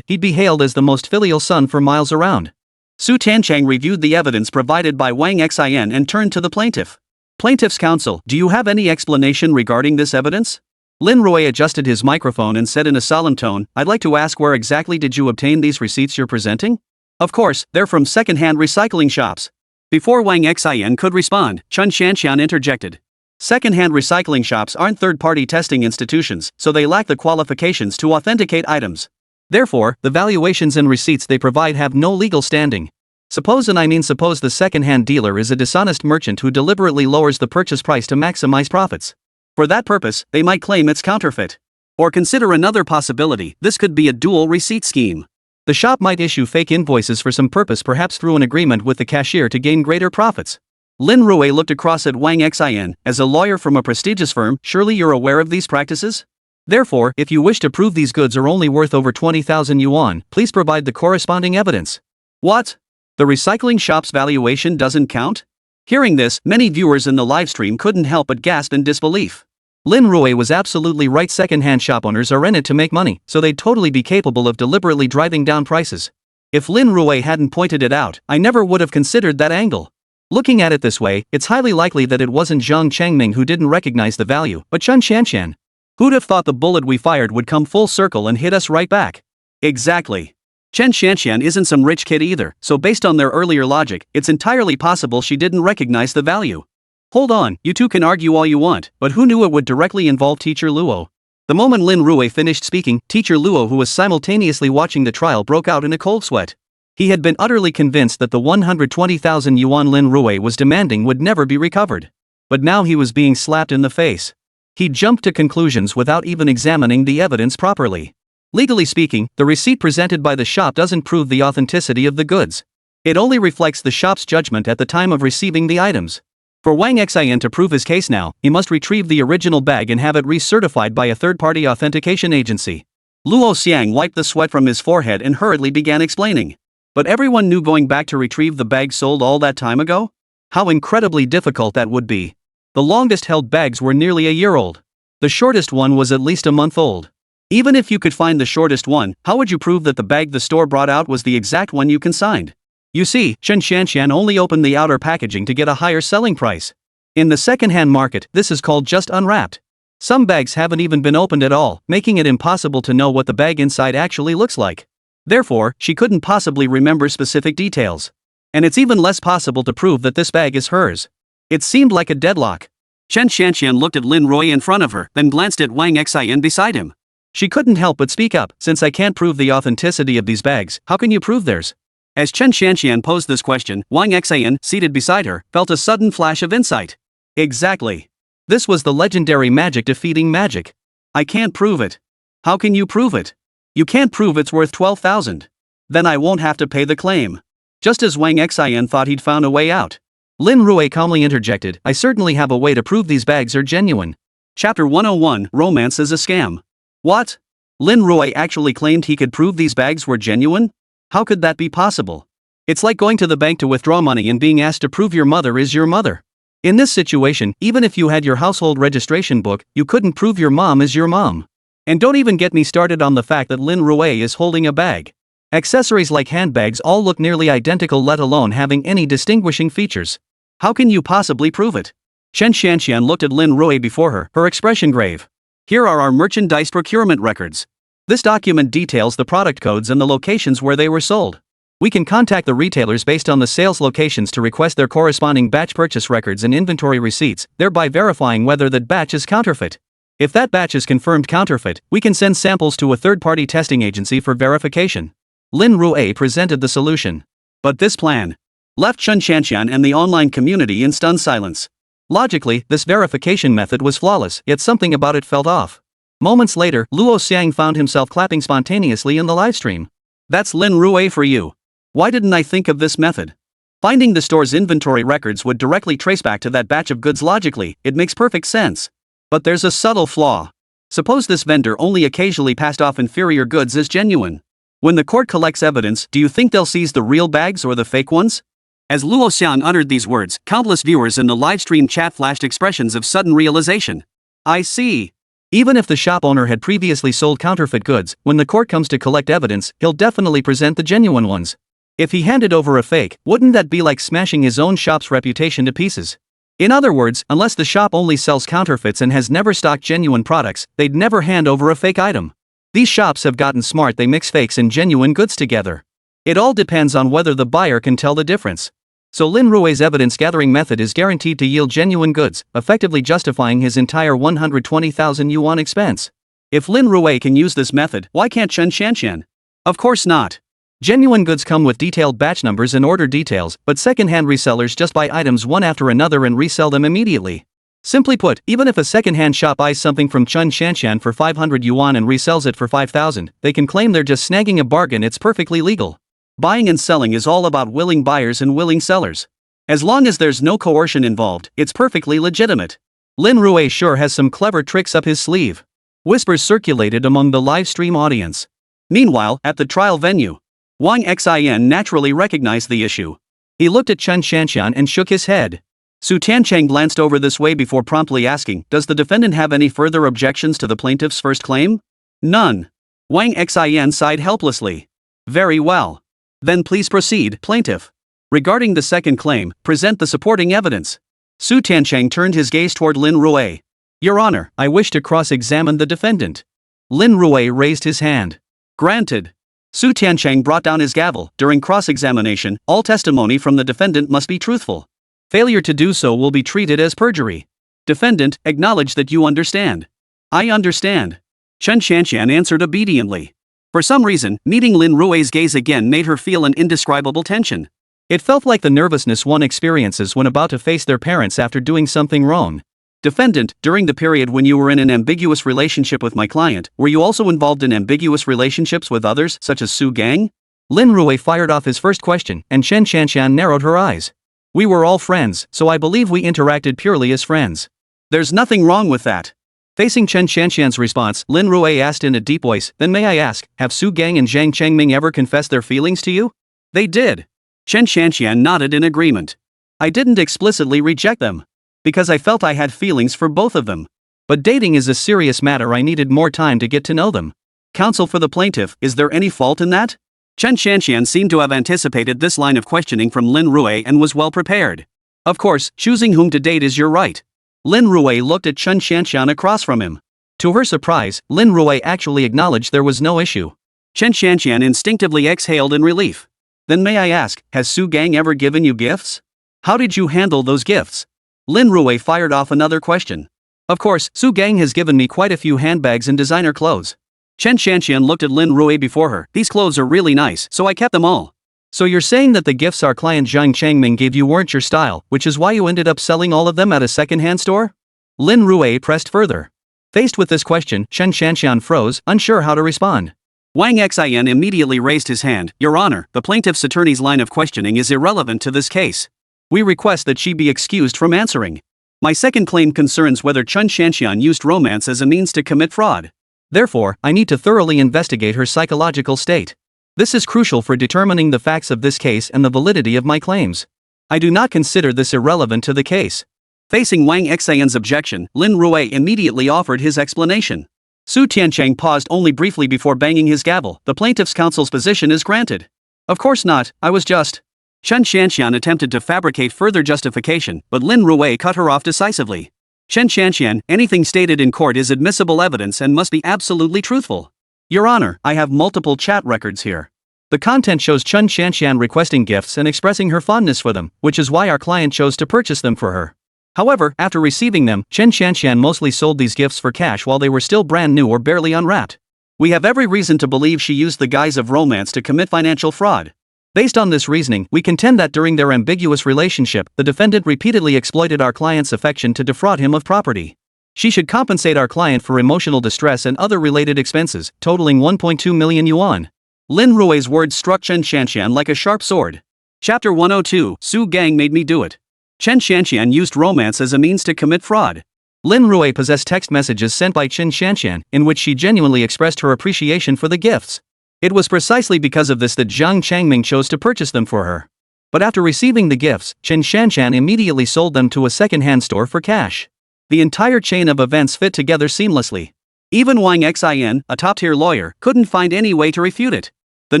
he'd be hailed as the most filial son for miles around. Su Tanchang reviewed the evidence provided by Wang Xian and turned to the plaintiff. Plaintiff's counsel, do you have any explanation regarding this evidence? Lin Rui adjusted his microphone and said in a solemn tone, I'd like to ask, where exactly did you obtain these receipts you're presenting? Of course, they're from second-hand recycling shops. Before Wang Xian could respond, Chen Xianxian interjected. Second-hand recycling shops aren't third-party testing institutions, so they lack the qualifications to authenticate items. Therefore, the valuations and receipts they provide have no legal standing. Suppose the second-hand dealer is a dishonest merchant who deliberately lowers the purchase price to maximize profits. For that purpose, they might claim it's counterfeit. Or consider another possibility, this could be a dual receipt scheme. The shop might issue fake invoices for some purpose, perhaps through an agreement with the cashier to gain greater profits. Lin Rui looked across at Wang Xian. As a lawyer from a prestigious firm, surely you're aware of these practices? Therefore, if you wish to prove these goods are only worth over 20,000 yuan, please provide the corresponding evidence. What? The recycling shop's valuation doesn't count? Hearing this, many viewers in the livestream couldn't help but gasp in disbelief. Lin Rui was absolutely right. Second-hand shop owners are in it to make money, so they'd totally be capable of deliberately driving down prices. If Lin Rui hadn't pointed it out, I never would have considered that angle. Looking at it this way, it's highly likely that it wasn't Zhang Chengming who didn't recognize the value, but Chen Xianxian. Who'd have thought the bullet we fired would come full circle and hit us right back? Exactly. Chen Xianxian isn't some rich kid either, so based on their earlier logic, it's entirely possible she didn't recognize the value. Hold on, you two can argue all you want, but who knew it would directly involve Teacher Luo? The moment Lin Rui finished speaking, Teacher Luo, who was simultaneously watching the trial, broke out in a cold sweat. He had been utterly convinced that the 120,000 yuan Lin Rui was demanding would never be recovered. But now he was being slapped in the face. He jumped to conclusions without even examining the evidence properly. Legally speaking, the receipt presented by the shop doesn't prove the authenticity of the goods. It only reflects the shop's judgment at the time of receiving the items. For Wang Xian to prove his case now, he must retrieve the original bag and have it recertified by a third-party authentication agency. Luo Xiang wiped the sweat from his forehead and hurriedly began explaining. But everyone knew going back to retrieve the bag sold all that time ago? How incredibly difficult that would be. The longest-held bags were nearly a year old. The shortest one was at least a month old. Even if you could find the shortest one, how would you prove that the bag the store brought out was the exact one you consigned? You see, Chen Xianxian only opened the outer packaging to get a higher selling price. In the second-hand market, this is called just unwrapped. Some bags haven't even been opened at all, making it impossible to know what the bag inside actually looks like. Therefore, she couldn't possibly remember specific details. And it's even less possible to prove that this bag is hers. It seemed like a deadlock. Chen Xianxian looked at Lin Rui in front of her, then glanced at Wang Xian beside him. She couldn't help but speak up. Since I can't prove the authenticity of these bags, how can you prove theirs? As Chen Xianxian posed this question, Wang Xian, seated beside her, felt a sudden flash of insight. Exactly. This was the legendary magic defeating magic. I can't prove it. How can you prove it? You can't prove it's worth 12,000. Then I won't have to pay the claim. Just as Wang Xian thought he'd found a way out, Lin Rui calmly interjected, I certainly have a way to prove these bags are genuine. Chapter 101, Romance is a Scam. What? Lin Rui actually claimed he could prove these bags were genuine? How could that be possible? It's like going to the bank to withdraw money and being asked to prove your mother is your mother. In this situation, even if you had your household registration book, you couldn't prove your mom is your mom. And don't even get me started on the fact that Lin Rui is holding a bag. Accessories like handbags all look nearly identical, let alone having any distinguishing features. How can you possibly prove it? Chen Xianxian looked at Lin Rui before her, her expression grave. Here are our merchandise procurement records. This document details the product codes and the locations where they were sold. We can contact the retailers based on the sales locations to request their corresponding batch purchase records and inventory receipts, thereby verifying whether that batch is counterfeit. If that batch is confirmed counterfeit, we can send samples to a third-party testing agency for verification. Lin Rui presented the solution. But this plan left Chen Xianxian and the online community in stunned silence. Logically, this verification method was flawless, yet something about it felt off. Moments later, Luo Xiang found himself clapping spontaneously in the livestream. That's Lin Rui for you. Why didn't I think of this method? Finding the store's inventory records would directly trace back to that batch of goods logically, it makes perfect sense. But there's a subtle flaw. Suppose this vendor only occasionally passed off inferior goods as genuine. When the court collects evidence, do you think they'll seize the real bags or the fake ones? As Luo Xiang uttered these words, countless viewers in the livestream chat flashed expressions of sudden realization. I see. Even if the shop owner had previously sold counterfeit goods, when the court comes to collect evidence, he'll definitely present the genuine ones. If he handed over a fake, wouldn't that be like smashing his own shop's reputation to pieces? In other words, unless the shop only sells counterfeits and has never stocked genuine products, they'd never hand over a fake item. These shops have gotten smart, they mix fakes and genuine goods together. It all depends on whether the buyer can tell the difference. So Lin Rui's evidence-gathering method is guaranteed to yield genuine goods, effectively justifying his entire 120,000 yuan expense. If Lin Rui can use this method, why can't Chen Xianxian? Of course not. Genuine goods come with detailed batch numbers and order details, but second-hand resellers just buy items one after another and resell them immediately. Simply put, even if a second-hand shop buys something from Chen Xianxian for 500 yuan and resells it for 5,000, they can claim they're just snagging a bargain. It's perfectly legal. Buying and selling is all about willing buyers and willing sellers. As long as there's no coercion involved, it's perfectly legitimate. Lin Rui sure has some clever tricks up his sleeve. Whispers circulated among the live stream audience. Meanwhile, at the trial venue, Wang Xian naturally recognized the issue. He looked at Chen Xianxian and shook his head. Su Tiancheng glanced over this way before promptly asking, does the defendant have any further objections to the plaintiff's first claim? None. Wang Xian sighed helplessly. Very well. Then please proceed, plaintiff. Regarding the second claim, present the supporting evidence. Su Tiancheng turned his gaze toward Lin Rui. Your Honor, I wish to cross-examine the defendant. Lin Rui raised his hand. Granted. Su Tiancheng brought down his gavel. During cross-examination, all testimony from the defendant must be truthful. Failure to do so will be treated as perjury. Defendant, acknowledge that you understand. I understand. Chen Xianxian answered obediently. For some reason, meeting Lin Rui's gaze again made her feel an indescribable tension. It felt like the nervousness one experiences when about to face their parents after doing something wrong. Defendant, during the period when you were in an ambiguous relationship with my client, were you also involved in ambiguous relationships with others, such as Su Gang? Lin Rui fired off his first question, and Chen Shanshan narrowed her eyes. We were all friends, so I believe we interacted purely as friends. There's nothing wrong with that. Facing Chen Shanshan's response, Lin Rui asked in a deep voice, then may I ask, have Su Gang and Zhang Chengming ever confessed their feelings to you? They did. Chen Shanshan nodded in agreement. I didn't explicitly reject them, because I felt I had feelings for both of them. But dating is a serious matter, I needed more time to get to know them. Counsel for the plaintiff, is there any fault in that? Chen Shanshan seemed to have anticipated this line of questioning from Lin Rui and was well prepared. Of course, choosing whom to date is your right. Lin Rui looked at Chen Shanshan across from him. To her surprise, Lin Rui actually acknowledged there was no issue. Chen Shanshan instinctively exhaled in relief. Then may I ask, has Su Gang ever given you gifts? How did you handle those gifts? Lin Rui fired off another question. Of course, Su Gang has given me quite a few handbags and designer clothes. Chen Shanshan looked at Lin Rui before her. These clothes are really nice, so I kept them all. So you're saying that the gifts our client Zhang Chengming gave you weren't your style, which is why you ended up selling all of them at a second-hand store? Lin Rui pressed further. Faced with this question, Chen Shanshan froze, unsure how to respond. Wang Xin immediately raised his hand. Your Honor, the plaintiff's attorney's line of questioning is irrelevant to this case. We request that she be excused from answering. My second claim concerns whether Chen Shanshan used romance as a means to commit fraud. Therefore, I need to thoroughly investigate her psychological state. This is crucial for determining the facts of this case and the validity of my claims. I do not consider this irrelevant to the case. Facing Wang Xin's objection, Lin Rui immediately offered his explanation. Su Tiancheng paused only briefly before banging his gavel. The plaintiff's counsel's position is granted. Of course not, I was just... Chen Shanshan attempted to fabricate further justification, but Lin Rui cut her off decisively. Chen Shanshan, anything stated in court is admissible evidence and must be absolutely truthful. Your Honor, I have multiple chat records here. The content shows Chen Shanshan requesting gifts and expressing her fondness for them, which is why our client chose to purchase them for her. However, after receiving them, Chen Shanshan mostly sold these gifts for cash while they were still brand new or barely unwrapped. We have every reason to believe she used the guise of romance to commit financial fraud. Based on this reasoning, we contend that during their ambiguous relationship, the defendant repeatedly exploited our client's affection to defraud him of property. She should compensate our client for emotional distress and other related expenses, totaling 1.2 million yuan. Lin Rui's words struck Chen Shanshan like a sharp sword. Chapter 102, Su Gang made me do it. Chen Shanshan used romance as a means to commit fraud. Lin Rui possessed text messages sent by Chen Shanshan, in which she genuinely expressed her appreciation for the gifts. It was precisely because of this that Zhang Chengming chose to purchase them for her. But after receiving the gifts, Chen Shanshan immediately sold them to a second-hand store for cash. The entire chain of events fit together seamlessly. Even Wang Xin, a top-tier lawyer, couldn't find any way to refute it. The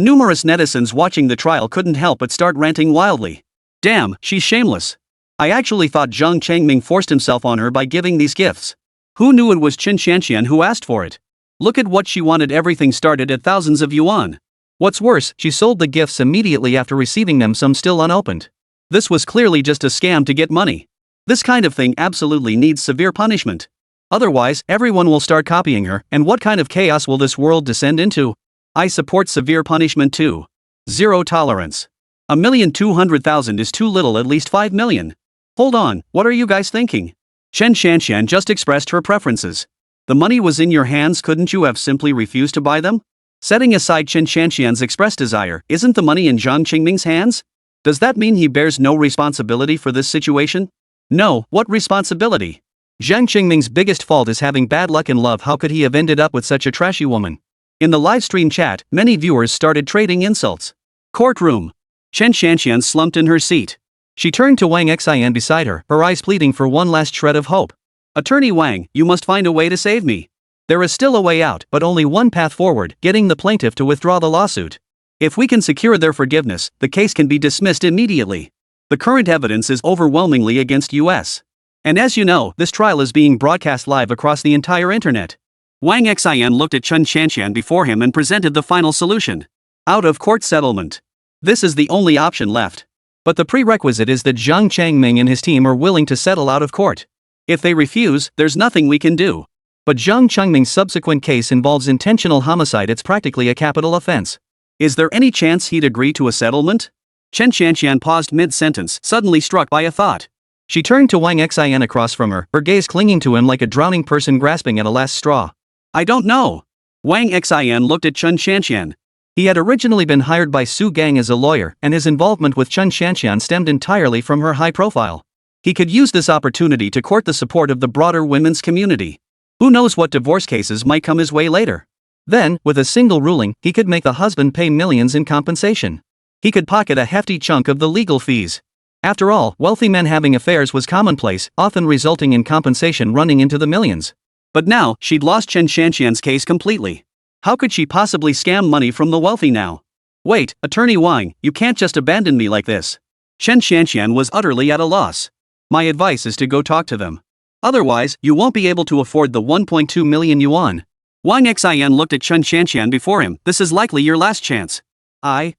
numerous netizens watching the trial couldn't help but start ranting wildly. Damn, she's shameless. I actually thought Zhang Chengming forced himself on her by giving these gifts. Who knew it was Chen Shanshan who asked for it? Look at what she wanted. Everything started at thousands of yuan. What's worse, she sold the gifts immediately after receiving them, some still unopened. This was clearly just a scam to get money. This kind of thing absolutely needs severe punishment. Otherwise, everyone will start copying her, and what kind of chaos will this world descend into? I support severe punishment too. Zero tolerance. 1,200,000 is too little, at least 5 million. Hold on, what are you guys thinking? Chen Shanshan just expressed her preferences. The money was in your hands, couldn't you have simply refused to buy them? Setting aside Chen Shanshan's expressed desire, isn't the money in Zhang Qingming's hands? Does that mean he bears no responsibility for this situation? No, what responsibility? Zhang Qingming's biggest fault is having bad luck in love. How could he have ended up with such a trashy woman? In the livestream chat, many viewers started trading insults. Courtroom. Chen Shanshan slumped in her seat. She turned to Wang Xin beside her eyes pleading for one last shred of hope. Attorney Wang, you must find a way to save me. There is still a way out, but only one path forward, getting the plaintiff to withdraw the lawsuit. If we can secure their forgiveness, the case can be dismissed immediately. The current evidence is overwhelmingly against us. And as you know, this trial is being broadcast live across the entire internet. Wang Xin looked at Chen Shanshan before him and presented the final solution. Out-of-court settlement. This is the only option left. But the prerequisite is that Zhang Chengming and his team are willing to settle out of court. If they refuse, there's nothing we can do. But Zhang Chengming's subsequent case involves intentional homicide. It's practically a capital offense. Is there any chance he'd agree to a settlement? Chen Xianxian paused mid-sentence, suddenly struck by a thought. She turned to Wang Xian across from her gaze clinging to him like a drowning person grasping at a last straw. I don't know. Wang Xian looked at Chen Xianxian. He had originally been hired by Su Gang as a lawyer, and his involvement with Chen Xianxian stemmed entirely from her high profile. He could use this opportunity to court the support of the broader women's community. Who knows what divorce cases might come his way later? Then, with a single ruling, he could make the husband pay millions in compensation. He could pocket a hefty chunk of the legal fees. After all, wealthy men having affairs was commonplace, often resulting in compensation running into the millions. But now, she'd lost Chen Xianxian's case completely. How could she possibly scam money from the wealthy now? Wait, Attorney Wang, you can't just abandon me like this. Chen Xianxian was utterly at a loss. My advice is to go talk to them. Otherwise, you won't be able to afford the 1.2 million yuan. Wang Xian looked at Chen Xianxian before him. This is likely your last chance. Chen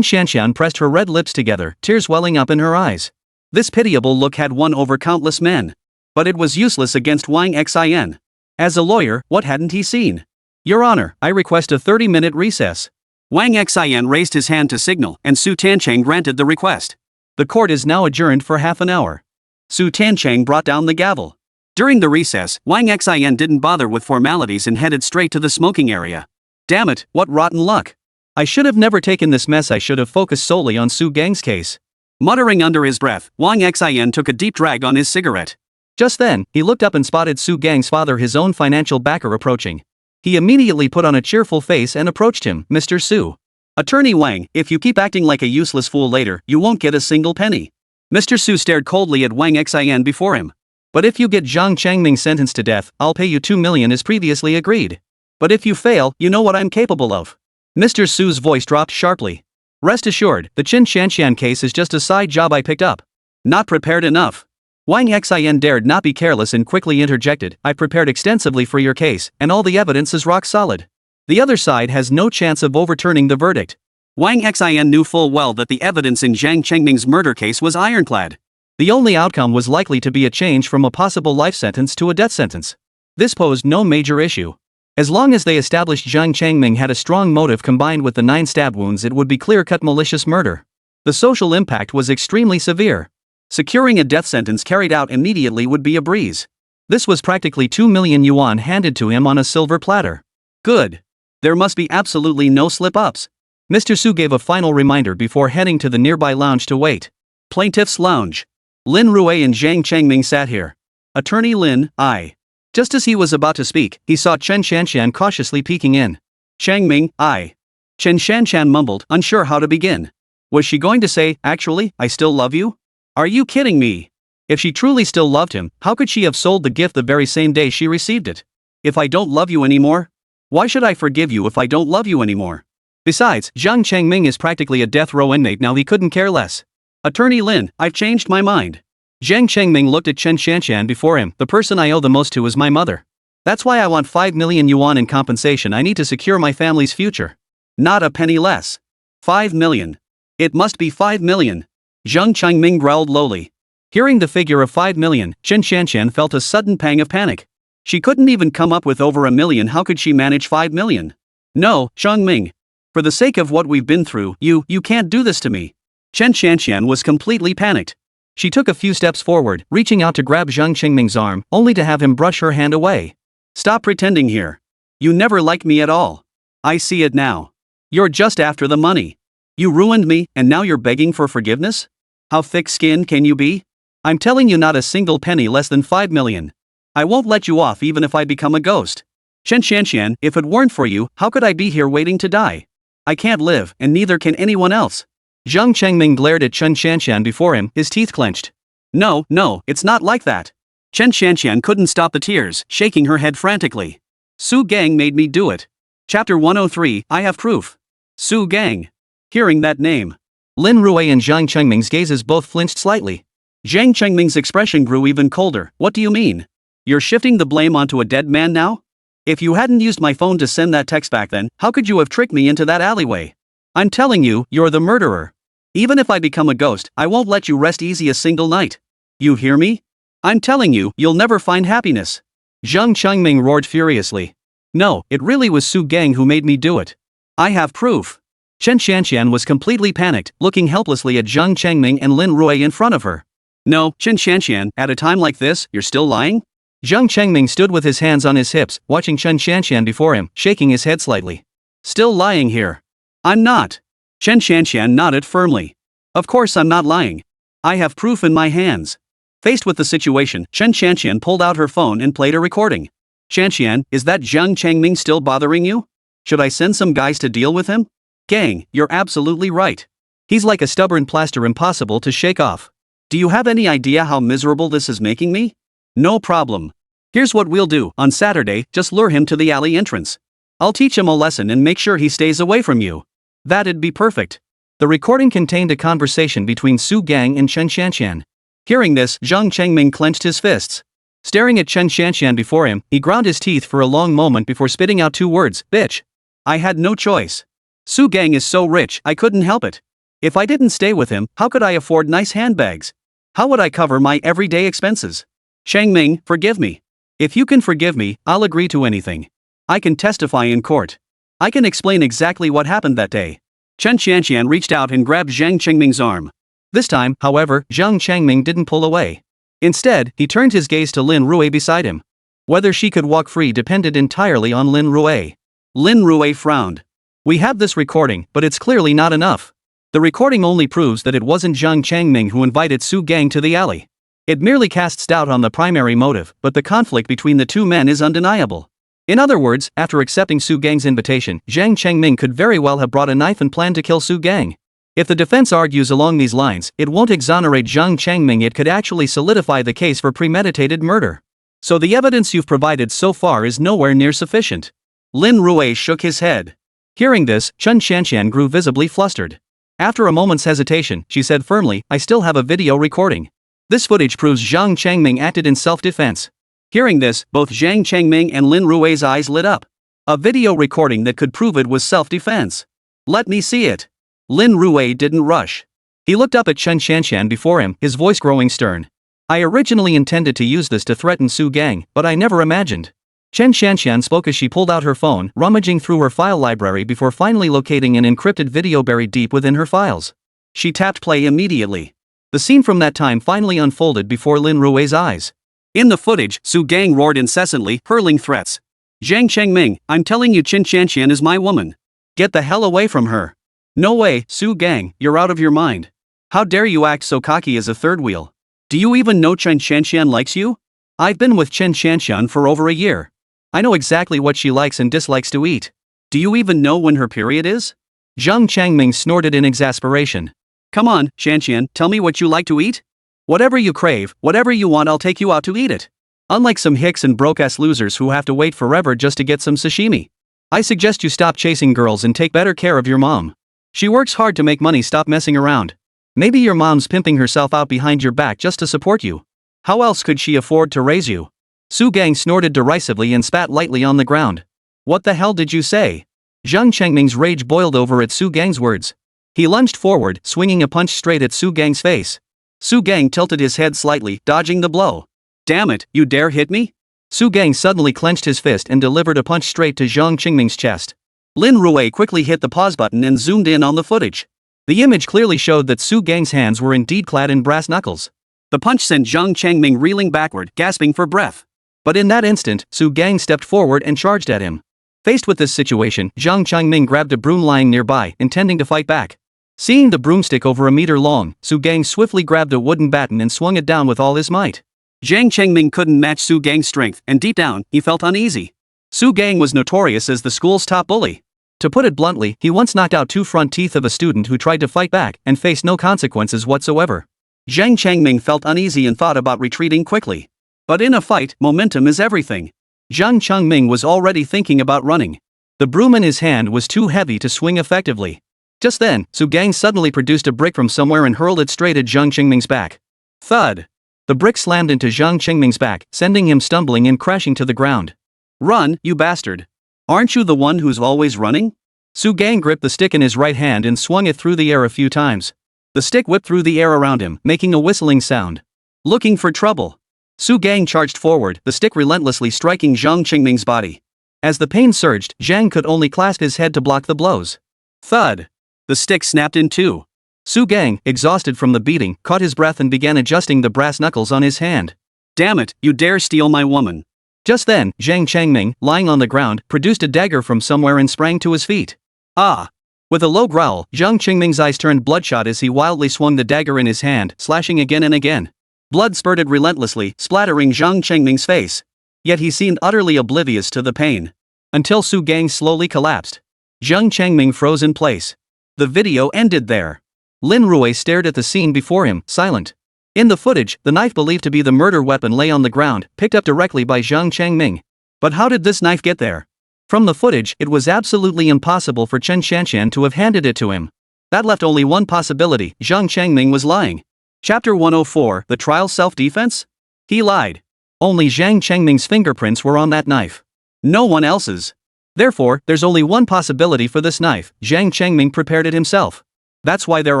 Xianxian pressed her red lips together, tears welling up in her eyes. This pitiable look had won over countless men. But it was useless against Wang Xian. As a lawyer, what hadn't he seen? Your Honor, I request a 30-minute recess. Wang Xian raised his hand to signal, and Su Tancheng granted the request. The court is now adjourned for half an hour. Su Tancheng brought down the gavel. During the recess, Wang Xian didn't bother with formalities and headed straight to the smoking area. Damn it, what rotten luck. I should have never taken this mess. I should have focused solely on Su Gang's case. Muttering under his breath, Wang Xian took a deep drag on his cigarette. Just then, he looked up and spotted Su Gang's father, his own financial backer, approaching. He immediately put on a cheerful face and approached him. Mr. Su. Attorney Wang, if you keep acting like a useless fool later, you won't get a single penny. Mr. Su stared coldly at Wang Xian before him. But if you get Zhang Chengming sentenced to death, I'll pay you 2 million as previously agreed. But if you fail, you know what I'm capable of. Mr. Su's voice dropped sharply. Rest assured, the Chen Xianxian case is just a side job I picked up. Not prepared enough. Wang Xian dared not be careless and quickly interjected. I prepared extensively for your case, and all the evidence is rock solid. The other side has no chance of overturning the verdict. Wang Xian knew full well that the evidence in Zhang Chengming's murder case was ironclad. The only outcome was likely to be a change from a possible life sentence to a death sentence. This posed no major issue. As long as they established Zhang Chengming had a strong motive combined with the 9 stab wounds, it would be clear-cut malicious murder. The social impact was extremely severe. Securing a death sentence carried out immediately would be a breeze. This was practically 2 million yuan handed to him on a silver platter. Good. There must be absolutely no slip-ups. Mr. Su gave a final reminder before heading to the nearby lounge to wait. Plaintiff's Lounge. Lin Rui and Zhang Chengming sat here. Attorney Lin, I. Just as he was about to speak, he saw Chen Xianxian cautiously peeking in. Chengming, I. Chen Xianxian mumbled, unsure how to begin. Was she going to say, actually, I still love you? Are you kidding me? If she truly still loved him, how could she have sold the gift the very same day she received it? If I don't love you anymore? Why should I forgive you if I don't love you anymore? Besides, Zhang Chengming is practically a death row inmate now, he couldn't care less. Attorney Lin, I've changed my mind. Zhang Chengming looked at Chen Xianxian before him. The person I owe the most to is my mother. That's why I want 5 million yuan in compensation. I need to secure my family's future. Not a penny less. 5 million. It must be 5 million. Zhang Chengming growled lowly. Hearing the figure of 5 million, Chen Xianxian felt a sudden pang of panic. She couldn't even come up with over 1 million. How could she manage 5 million? No, Chengming. For the sake of what we've been through, you can't do this to me. Chen Xianxian was completely panicked. She took a few steps forward, reaching out to grab Zhang Chengming's arm, only to have him brush her hand away. Stop pretending here. You never liked me at all. I see it now. You're just after the money. You ruined me, and now you're begging for forgiveness? How thick-skinned can you be? I'm telling you, not a single penny less than 5 million. I won't let you off even if I become a ghost. Chen Xianxian, if it weren't for you, how could I be here waiting to die? I can't live, and neither can anyone else. Zhang Chengming glared at Chen Xianxian before him, his teeth clenched. No, it's not like that. Chen Xianxian couldn't stop the tears, shaking her head frantically. Su Gang made me do it. Chapter 103, I have proof. Su Gang. Hearing that name, Lin Rui and Zhang Chengming's gazes both flinched slightly. Zhang Chengming's expression grew even colder. What do you mean? You're shifting the blame onto a dead man now? If you hadn't used my phone to send that text back then, how could you have tricked me into that alleyway? I'm telling you, you're the murderer. Even if I become a ghost, I won't let you rest easy a single night. You hear me? I'm telling you, you'll never find happiness. Zhang Chengming roared furiously. No, it really was Su Gang who made me do it. I have proof. Chen Xianxian was completely panicked, looking helplessly at Zhang Chengming and Lin Rui in front of her. No, Chen Xianxian, at a time like this, you're still lying? Zhang Chengming stood with his hands on his hips, watching Chen Xianxian before him, shaking his head slightly. Still lying here. I'm not. Chen Xianxian nodded firmly. Of course I'm not lying. I have proof in my hands. Faced with the situation, Chen Xianxian pulled out her phone and played a recording. Xianxian, is that Zhang Chengming still bothering you? Should I send some guys to deal with him? Gang, you're absolutely right. He's like a stubborn plaster impossible to shake off. Do you have any idea how miserable this is making me? No problem. Here's what we'll do. On Saturday, just lure him to the alley entrance. I'll teach him a lesson and make sure he stays away from you. That'd be perfect. The recording contained a conversation between Su Gang and Chen Xianxian. Hearing this, Zhang Chengming clenched his fists. Staring at Chen Xianxian before him, he ground his teeth for a long moment before spitting out two words, bitch. I had no choice. Su Gang is so rich, I couldn't help it. If I didn't stay with him, how could I afford nice handbags? How would I cover my everyday expenses? Chengming, forgive me. If you can forgive me, I'll agree to anything. I can testify in court. I can explain exactly what happened that day. Chen Xianxian reached out and grabbed Zhang Chengming's arm. This time, however, Zhang Chengming didn't pull away. Instead, he turned his gaze to Lin Rui beside him. Whether she could walk free depended entirely on Lin Rui. Lin Rui frowned. We have this recording, but it's clearly not enough. The recording only proves that it wasn't Zhang Chengming who invited Su Gang to the alley. It merely casts doubt on the primary motive, but the conflict between the two men is undeniable. In other words, after accepting Su Gang's invitation, Zhang Chengming could very well have brought a knife and planned to kill Su Gang. If the defense argues along these lines, it won't exonerate Zhang Chengming, it could actually solidify the case for premeditated murder. So the evidence you've provided so far is nowhere near sufficient. Lin Rui shook his head. Hearing this, Chen Xianxian grew visibly flustered. After a moment's hesitation, she said firmly, I still have a video recording. This footage proves Zhang Chengming acted in self-defense. Hearing this, both Zhang Chengming and Lin Rui's eyes lit up. A video recording that could prove it was self-defense. Let me see it. Lin Rui didn't rush. He looked up at Chen Xianxian before him, his voice growing stern. I originally intended to use this to threaten Su Gang, but I never imagined. Chen Xianxian spoke as she pulled out her phone, rummaging through her file library before finally locating an encrypted video buried deep within her files. She tapped play immediately. The scene from that time finally unfolded before Lin Rui's eyes. In the footage, Su Gang roared incessantly, hurling threats. Zhang Chengming, I'm telling you Chen Xianxian is my woman. Get the hell away from her. No way, Su Gang, you're out of your mind. How dare you act so cocky as a third wheel? Do you even know Chen Xianxian likes you? I've been with Chen Xianxian for over a year. I know exactly what she likes and dislikes to eat. Do you even know when her period is? Zhang Chengming snorted in exasperation. Come on, Xianxian, tell me what you like to eat? Whatever you crave, whatever you want, I'll take you out to eat it. Unlike some hicks and broke-ass losers who have to wait forever just to get some sashimi. I suggest you stop chasing girls and take better care of your mom. She works hard to make money, stop messing around. Maybe your mom's pimping herself out behind your back just to support you. How else could she afford to raise you? Su Gang snorted derisively and spat lightly on the ground. What the hell did you say? Zhang Chengming's rage boiled over at Su Gang's words. He lunged forward, swinging a punch straight at Su Gang's face. Su Gang tilted his head slightly, dodging the blow. Damn it, you dare hit me? Su Gang suddenly clenched his fist and delivered a punch straight to Zhang Chengming's chest. Lin Rui quickly hit the pause button and zoomed in on the footage. The image clearly showed that Su Gang's hands were indeed clad in brass knuckles. The punch sent Zhang Chengming reeling backward, gasping for breath. But in that instant, Su Gang stepped forward and charged at him. Faced with this situation, Zhang Chengming grabbed a broom lying nearby, intending to fight back. Seeing the broomstick over a meter long, Su Gang swiftly grabbed a wooden baton and swung it down with all his might. Zhang Chengming couldn't match Su Gang's strength, and deep down, he felt uneasy. Su Gang was notorious as the school's top bully. To put it bluntly, he once knocked out two front teeth of a student who tried to fight back and faced no consequences whatsoever. Zhang Chengming felt uneasy and thought about retreating quickly. But in a fight, momentum is everything. Zhang Chengming was already thinking about running. The broom in his hand was too heavy to swing effectively. Just then, Su Gang suddenly produced a brick from somewhere and hurled it straight at Zhang Chengming's back. Thud! The brick slammed into Zhang Chengming's back, sending him stumbling and crashing to the ground. Run, you bastard! Aren't you the one who's always running? Su Gang gripped the stick in his right hand and swung it through the air a few times. The stick whipped through the air around him, making a whistling sound. Looking for trouble. Su Gang charged forward, the stick relentlessly striking Zhang Qingming's body. As the pain surged, Zhang could only clasp his head to block the blows. Thud! The stick snapped in two. Su Gang, exhausted from the beating, caught his breath and began adjusting the brass knuckles on his hand. Damn it, you dare steal my woman. Just then, Zhang Changming, lying on the ground, produced a dagger from somewhere and sprang to his feet. Ah! With a low growl, Zhang Qingming's eyes turned bloodshot as he wildly swung the dagger in his hand, slashing again and again. Blood spurted relentlessly, splattering Zhang Qingming's face. Yet he seemed utterly oblivious to the pain. Until Su Gang slowly collapsed. Zhang Changming froze in place. The video ended there. Lin Rui stared at the scene before him, silent. In the footage, the knife believed to be the murder weapon lay on the ground, picked up directly by Zhang Changming. But how did this knife get there? From the footage, it was absolutely impossible for Chen Shanshan to have handed it to him. That left only one possibility: Zhang Changming was lying. Chapter 104, The Trial Self-Defense? He lied. Only Zhang Changming's fingerprints were on that knife. No one else's. Therefore, there's only one possibility for this knife: Zhang Changming prepared it himself. That's why there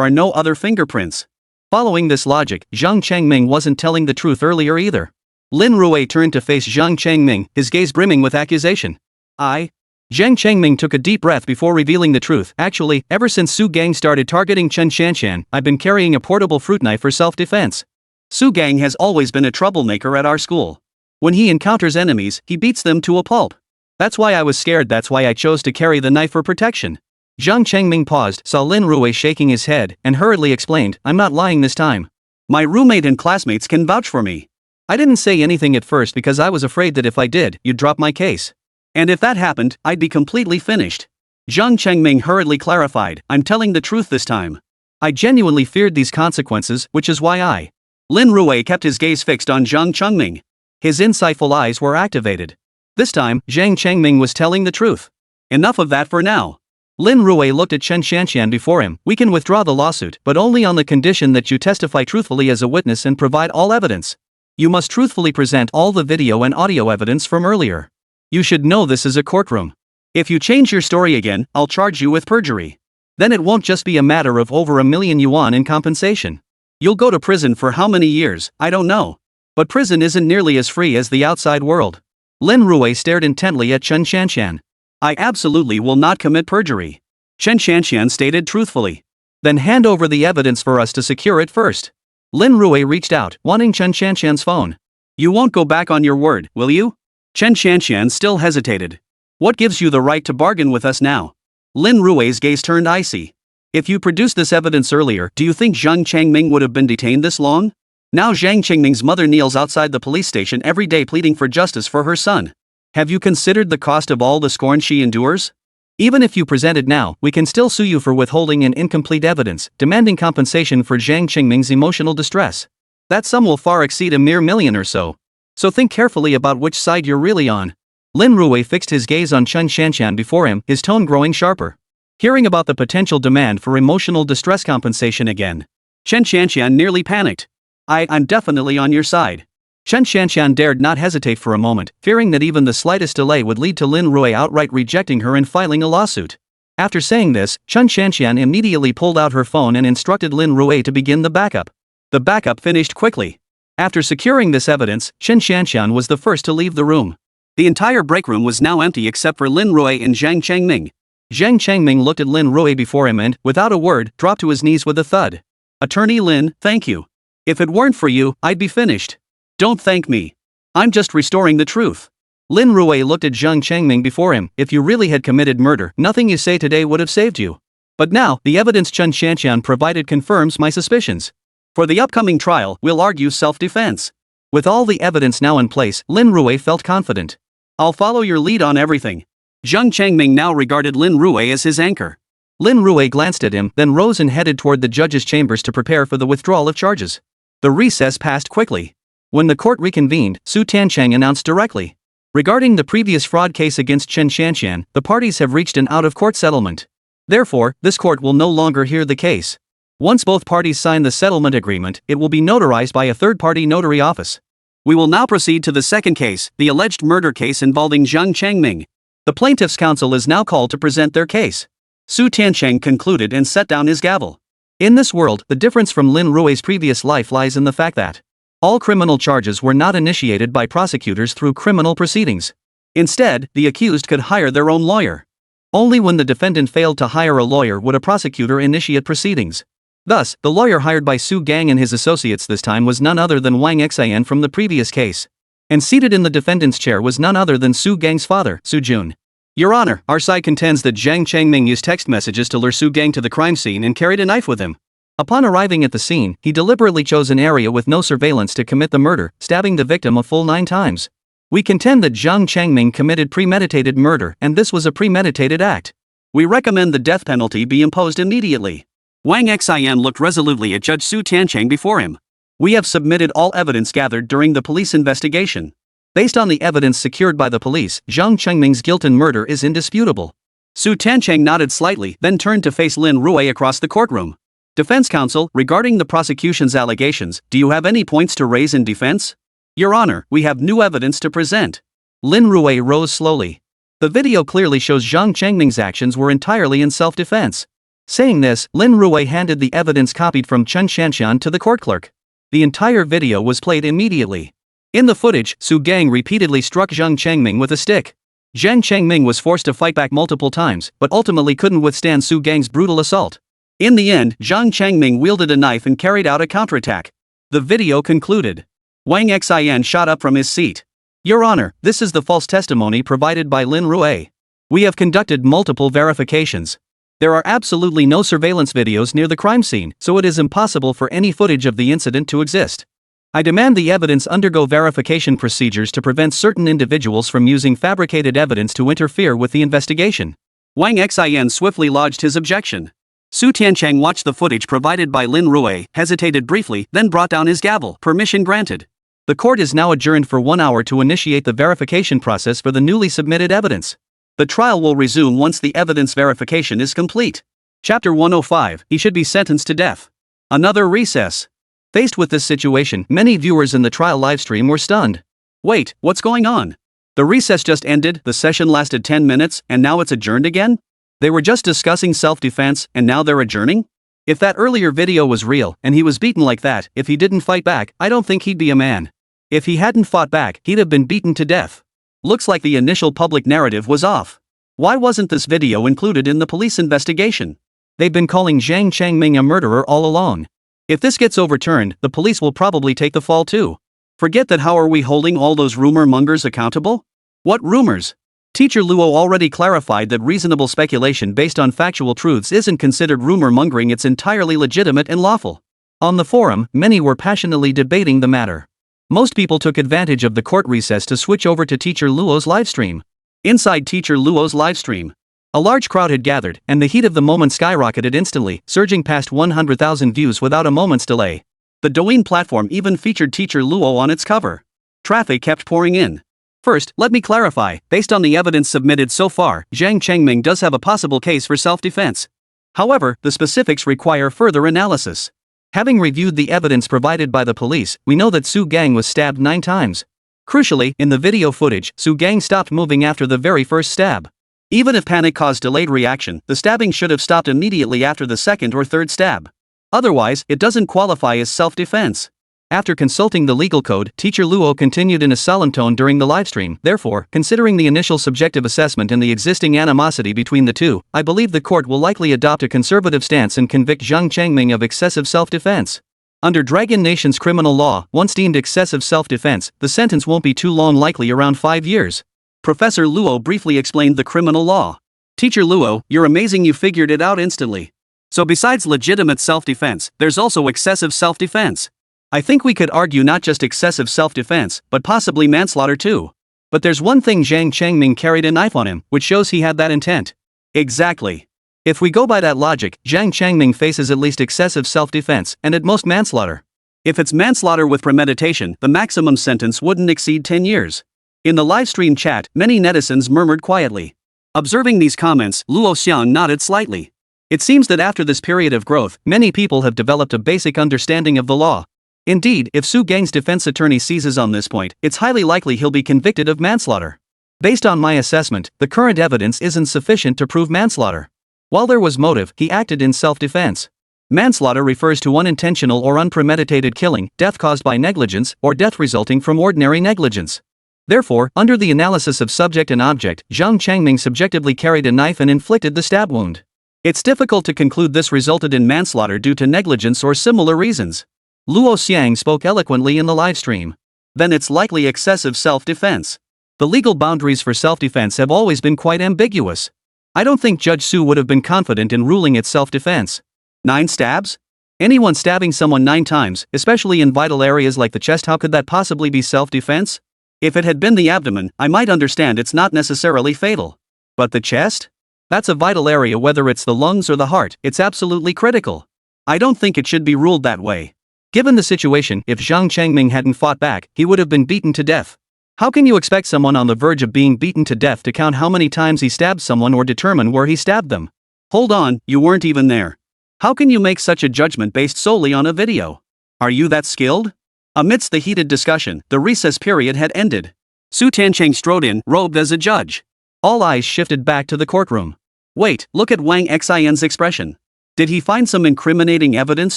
are no other fingerprints. Following this logic, Zhang Changming wasn't telling the truth earlier either. Lin Rui turned to face Zhang Changming, his gaze brimming with accusation. Zhang Changming took a deep breath before revealing the truth. Actually, ever since Su Gang started targeting Chen Shanshan, I've been carrying a portable fruit knife for self-defense. Su Gang has always been a troublemaker at our school. When he encounters enemies, he beats them to a pulp. That's why I was scared, that's why I chose to carry the knife for protection. Zhang Changming paused, saw Lin Rui shaking his head, and hurriedly explained, I'm not lying this time. My roommate and classmates can vouch for me. I didn't say anything at first because I was afraid that if I did, you'd drop my case. And if that happened, I'd be completely finished. Zhang Changming hurriedly clarified, I'm telling the truth this time. I genuinely feared these consequences, which is why Lin Rui kept his gaze fixed on Zhang Changming. His insightful eyes were activated. This time, Zhang Changming was telling the truth. Enough of that for now. Lin Rui looked at Chen Shanshan before him. We can withdraw the lawsuit, but only on the condition that you testify truthfully as a witness and provide all evidence. You must truthfully present all the video and audio evidence from earlier. You should know this is a courtroom. If you change your story again, I'll charge you with perjury. Then it won't just be a matter of over 1 million yuan in compensation. You'll go to prison for how many years, I don't know. But prison isn't nearly as free as the outside world. Lin Rui stared intently at Chen Shanshan. I absolutely will not commit perjury. Chen Shanshan stated truthfully. Then hand over the evidence for us to secure it first. Lin Rui reached out, wanting Chen Shanshan's phone. You won't go back on your word, will you? Chen Shanshan still hesitated. What gives you the right to bargain with us now? Lin Rui's gaze turned icy. If you produced this evidence earlier, do you think Zhang Changming would have been detained this long? Now Zhang Changming's mother kneels outside the police station every day pleading for justice for her son. Have you considered the cost of all the scorn she endures? Even if you present it now, we can still sue you for withholding an incomplete evidence, demanding compensation for Zhang Changming's emotional distress. That sum will far exceed a mere million or so. So think carefully about which side you're really on. Lin Rui fixed his gaze on Chen Shanshan before him, his tone growing sharper. Hearing about the potential demand for emotional distress compensation again, Chen Shanshan nearly panicked. I'm definitely on your side. Chen Shanshan dared not hesitate for a moment, fearing that even the slightest delay would lead to Lin Rui outright rejecting her and filing a lawsuit. After saying this, Chen Shanshan immediately pulled out her phone and instructed Lin Rui to begin the backup. The backup finished quickly. After securing this evidence, Chen Shanshan was the first to leave the room. The entire break room was now empty except for Lin Rui and Zhang Changming. Zhang Changming looked at Lin Rui before him and, without a word, dropped to his knees with a thud. Attorney Lin, thank you. If it weren't for you, I'd be finished. Don't thank me. I'm just restoring the truth. Lin Rui looked at Zhang Changming before him. If you really had committed murder, nothing you say today would have saved you. But now, the evidence Chen Shanshan provided confirms my suspicions. For the upcoming trial, we'll argue self-defense. With all the evidence now in place, Lin Rui felt confident. I'll follow your lead on everything. Zhang Changming now regarded Lin Rui as his anchor. Lin Rui glanced at him, then rose and headed toward the judge's chambers to prepare for the withdrawal of charges. The recess passed quickly. When the court reconvened, Su Tancheng announced directly. Regarding the previous fraud case against Chen Shanshan, the parties have reached an out-of-court settlement. Therefore, this court will no longer hear the case. Once both parties sign the settlement agreement, it will be notarized by a third-party notary office. We will now proceed to the second case, the alleged murder case involving Zhang Changming. The plaintiff's counsel is now called to present their case. Su Tancheng concluded and set down his gavel. In this world, the difference from Lin Rui's previous life lies in the fact that All criminal charges were not initiated by prosecutors through criminal proceedings. Instead, the accused could hire their own lawyer. Only when the defendant failed to hire a lawyer would a prosecutor initiate proceedings. Thus, the lawyer hired by Su Gang and his associates this time was none other than Wang Xian from the previous case. And seated in the defendant's chair was none other than Su Gang's father, Su Jun. Your Honor, our side contends that Zhang Changming used text messages to lure Su Gang to the crime scene and carried a knife with him. Upon arriving at the scene, he deliberately chose an area with no surveillance to commit the murder, stabbing the victim a full 9 times. We contend that Zhang Changming committed premeditated murder and this was a premeditated act. We recommend the death penalty be imposed immediately. Wang Xian looked resolutely at Judge Su Tiancheng before him. We have submitted all evidence gathered during the police investigation. Based on the evidence secured by the police, Zhang Chengming's guilt in murder is indisputable. Su Tiancheng nodded slightly, then turned to face Lin Rui across the courtroom. Defense counsel, regarding the prosecution's allegations, do you have any points to raise in defense? Your Honor, we have new evidence to present. Lin Rui rose slowly. The video clearly shows Zhang Chengming's actions were entirely in self-defense. Saying this, Lin Rui handed the evidence copied from Chen Shanshan to the court clerk. The entire video was played immediately. In the footage, Su Gang repeatedly struck Zhang Chengming with a stick. Zhang Chengming was forced to fight back multiple times, but ultimately couldn't withstand Su Gang's brutal assault. In the end, Zhang Chengming wielded a knife and carried out a counterattack. The video concluded. Wang Xian shot up from his seat. Your Honor, this is the false testimony provided by Lin Rui. We have conducted multiple verifications. There are absolutely no surveillance videos near the crime scene, so it is impossible for any footage of the incident to exist. I demand the evidence undergo verification procedures to prevent certain individuals from using fabricated evidence to interfere with the investigation. Wang Xian swiftly lodged his objection. Su Tiancheng watched the footage provided by Lin Rui, hesitated briefly, then brought down his gavel. Permission granted. The court is now adjourned for 1 hour to initiate the verification process for the newly submitted evidence. The trial will resume once the evidence verification is complete. Chapter 105, he should be sentenced to death. Another recess. Faced with this situation, many viewers in the trial livestream were stunned. Wait, what's going on? The recess just ended, the session lasted 10 minutes, and now it's adjourned again? They were just discussing self-defense, and now they're adjourning? If that earlier video was real, and he was beaten like that, if he didn't fight back, I don't think he'd be a man. If he hadn't fought back, he'd have been beaten to death. Looks like the initial public narrative was off. Why wasn't this video included in the police investigation? They've been calling Zhang Chengming a murderer all along. If this gets overturned, the police will probably take the fall too. Forget that. How are we holding all those rumor mongers accountable? What rumors? Teacher Luo already clarified that reasonable speculation based on factual truths isn't considered rumor mongering, it's entirely legitimate and lawful. On the forum, many were passionately debating the matter. Most people took advantage of the court recess to switch over to Teacher Luo's livestream. Inside Teacher Luo's livestream, a large crowd had gathered, and the heat of the moment skyrocketed instantly, surging past 100,000 views without a moment's delay. The Douyin platform even featured Teacher Luo on its cover. Traffic kept pouring in. First, let me clarify, based on the evidence submitted so far, Zhang Chengming does have a possible case for self-defense. However, the specifics require further analysis. Having reviewed the evidence provided by the police, we know that Su Gang was stabbed 9 times. Crucially, in the video footage, Su Gang stopped moving after the very first stab. Even if panic caused delayed reaction, the stabbing should have stopped immediately after the second or third stab. Otherwise, it doesn't qualify as self-defense. After consulting the legal code, Teacher Luo continued in a solemn tone during the livestream. Therefore, considering the initial subjective assessment and the existing animosity between the two, I believe the court will likely adopt a conservative stance and convict Zhang Chengming of excessive self-defense. Under Dragon Nation's criminal law, once deemed excessive self-defense, the sentence won't be too long, likely around 5 years. Professor Luo briefly explained the criminal law. Teacher Luo, you're amazing, you figured it out instantly. So besides legitimate self-defense, there's also excessive self-defense. I think we could argue not just excessive self-defense, but possibly manslaughter too. But there's one thing: Zhang Chengming carried a knife on him, which shows he had that intent. Exactly. If we go by that logic, Zhang Chengming faces at least excessive self-defense, and at most manslaughter. If it's manslaughter with premeditation, the maximum sentence wouldn't exceed 10 years. In the livestream chat, many netizens murmured quietly. Observing these comments, Luo Xiang nodded slightly. It seems that after this period of growth, many people have developed a basic understanding of the law. Indeed, if Su Gang's defense attorney seizes on this point, it's highly likely he'll be convicted of manslaughter. Based on my assessment, the current evidence isn't sufficient to prove manslaughter. While there was motive, he acted in self-defense. Manslaughter refers to unintentional or unpremeditated killing, death caused by negligence, or death resulting from ordinary negligence. Therefore, under the analysis of subject and object, Zhang Changming subjectively carried a knife and inflicted the stab wound. It's difficult to conclude this resulted in manslaughter due to negligence or similar reasons. Luo Xiang spoke eloquently in the livestream. Then it's likely excessive self-defense. The legal boundaries for self-defense have always been quite ambiguous. I don't think Judge Su would have been confident in ruling it self-defense. 9 stabs? Anyone stabbing someone 9 times, especially in vital areas like the chest, how could that possibly be self-defense? If it had been the abdomen, I might understand it's not necessarily fatal. But the chest? That's a vital area, whether it's the lungs or the heart, it's absolutely critical. I don't think it should be ruled that way. Given the situation, if Zhang Changming hadn't fought back, he would have been beaten to death. How can you expect someone on the verge of being beaten to death to count how many times he stabbed someone or determine where he stabbed them? Hold on, you weren't even there. How can you make such a judgment based solely on a video? Are you that skilled? Amidst the heated discussion, the recess period had ended. Su Tiancheng strode in, robed as a judge. All eyes shifted back to the courtroom. Wait, look at Wang Xian's expression. Did he find some incriminating evidence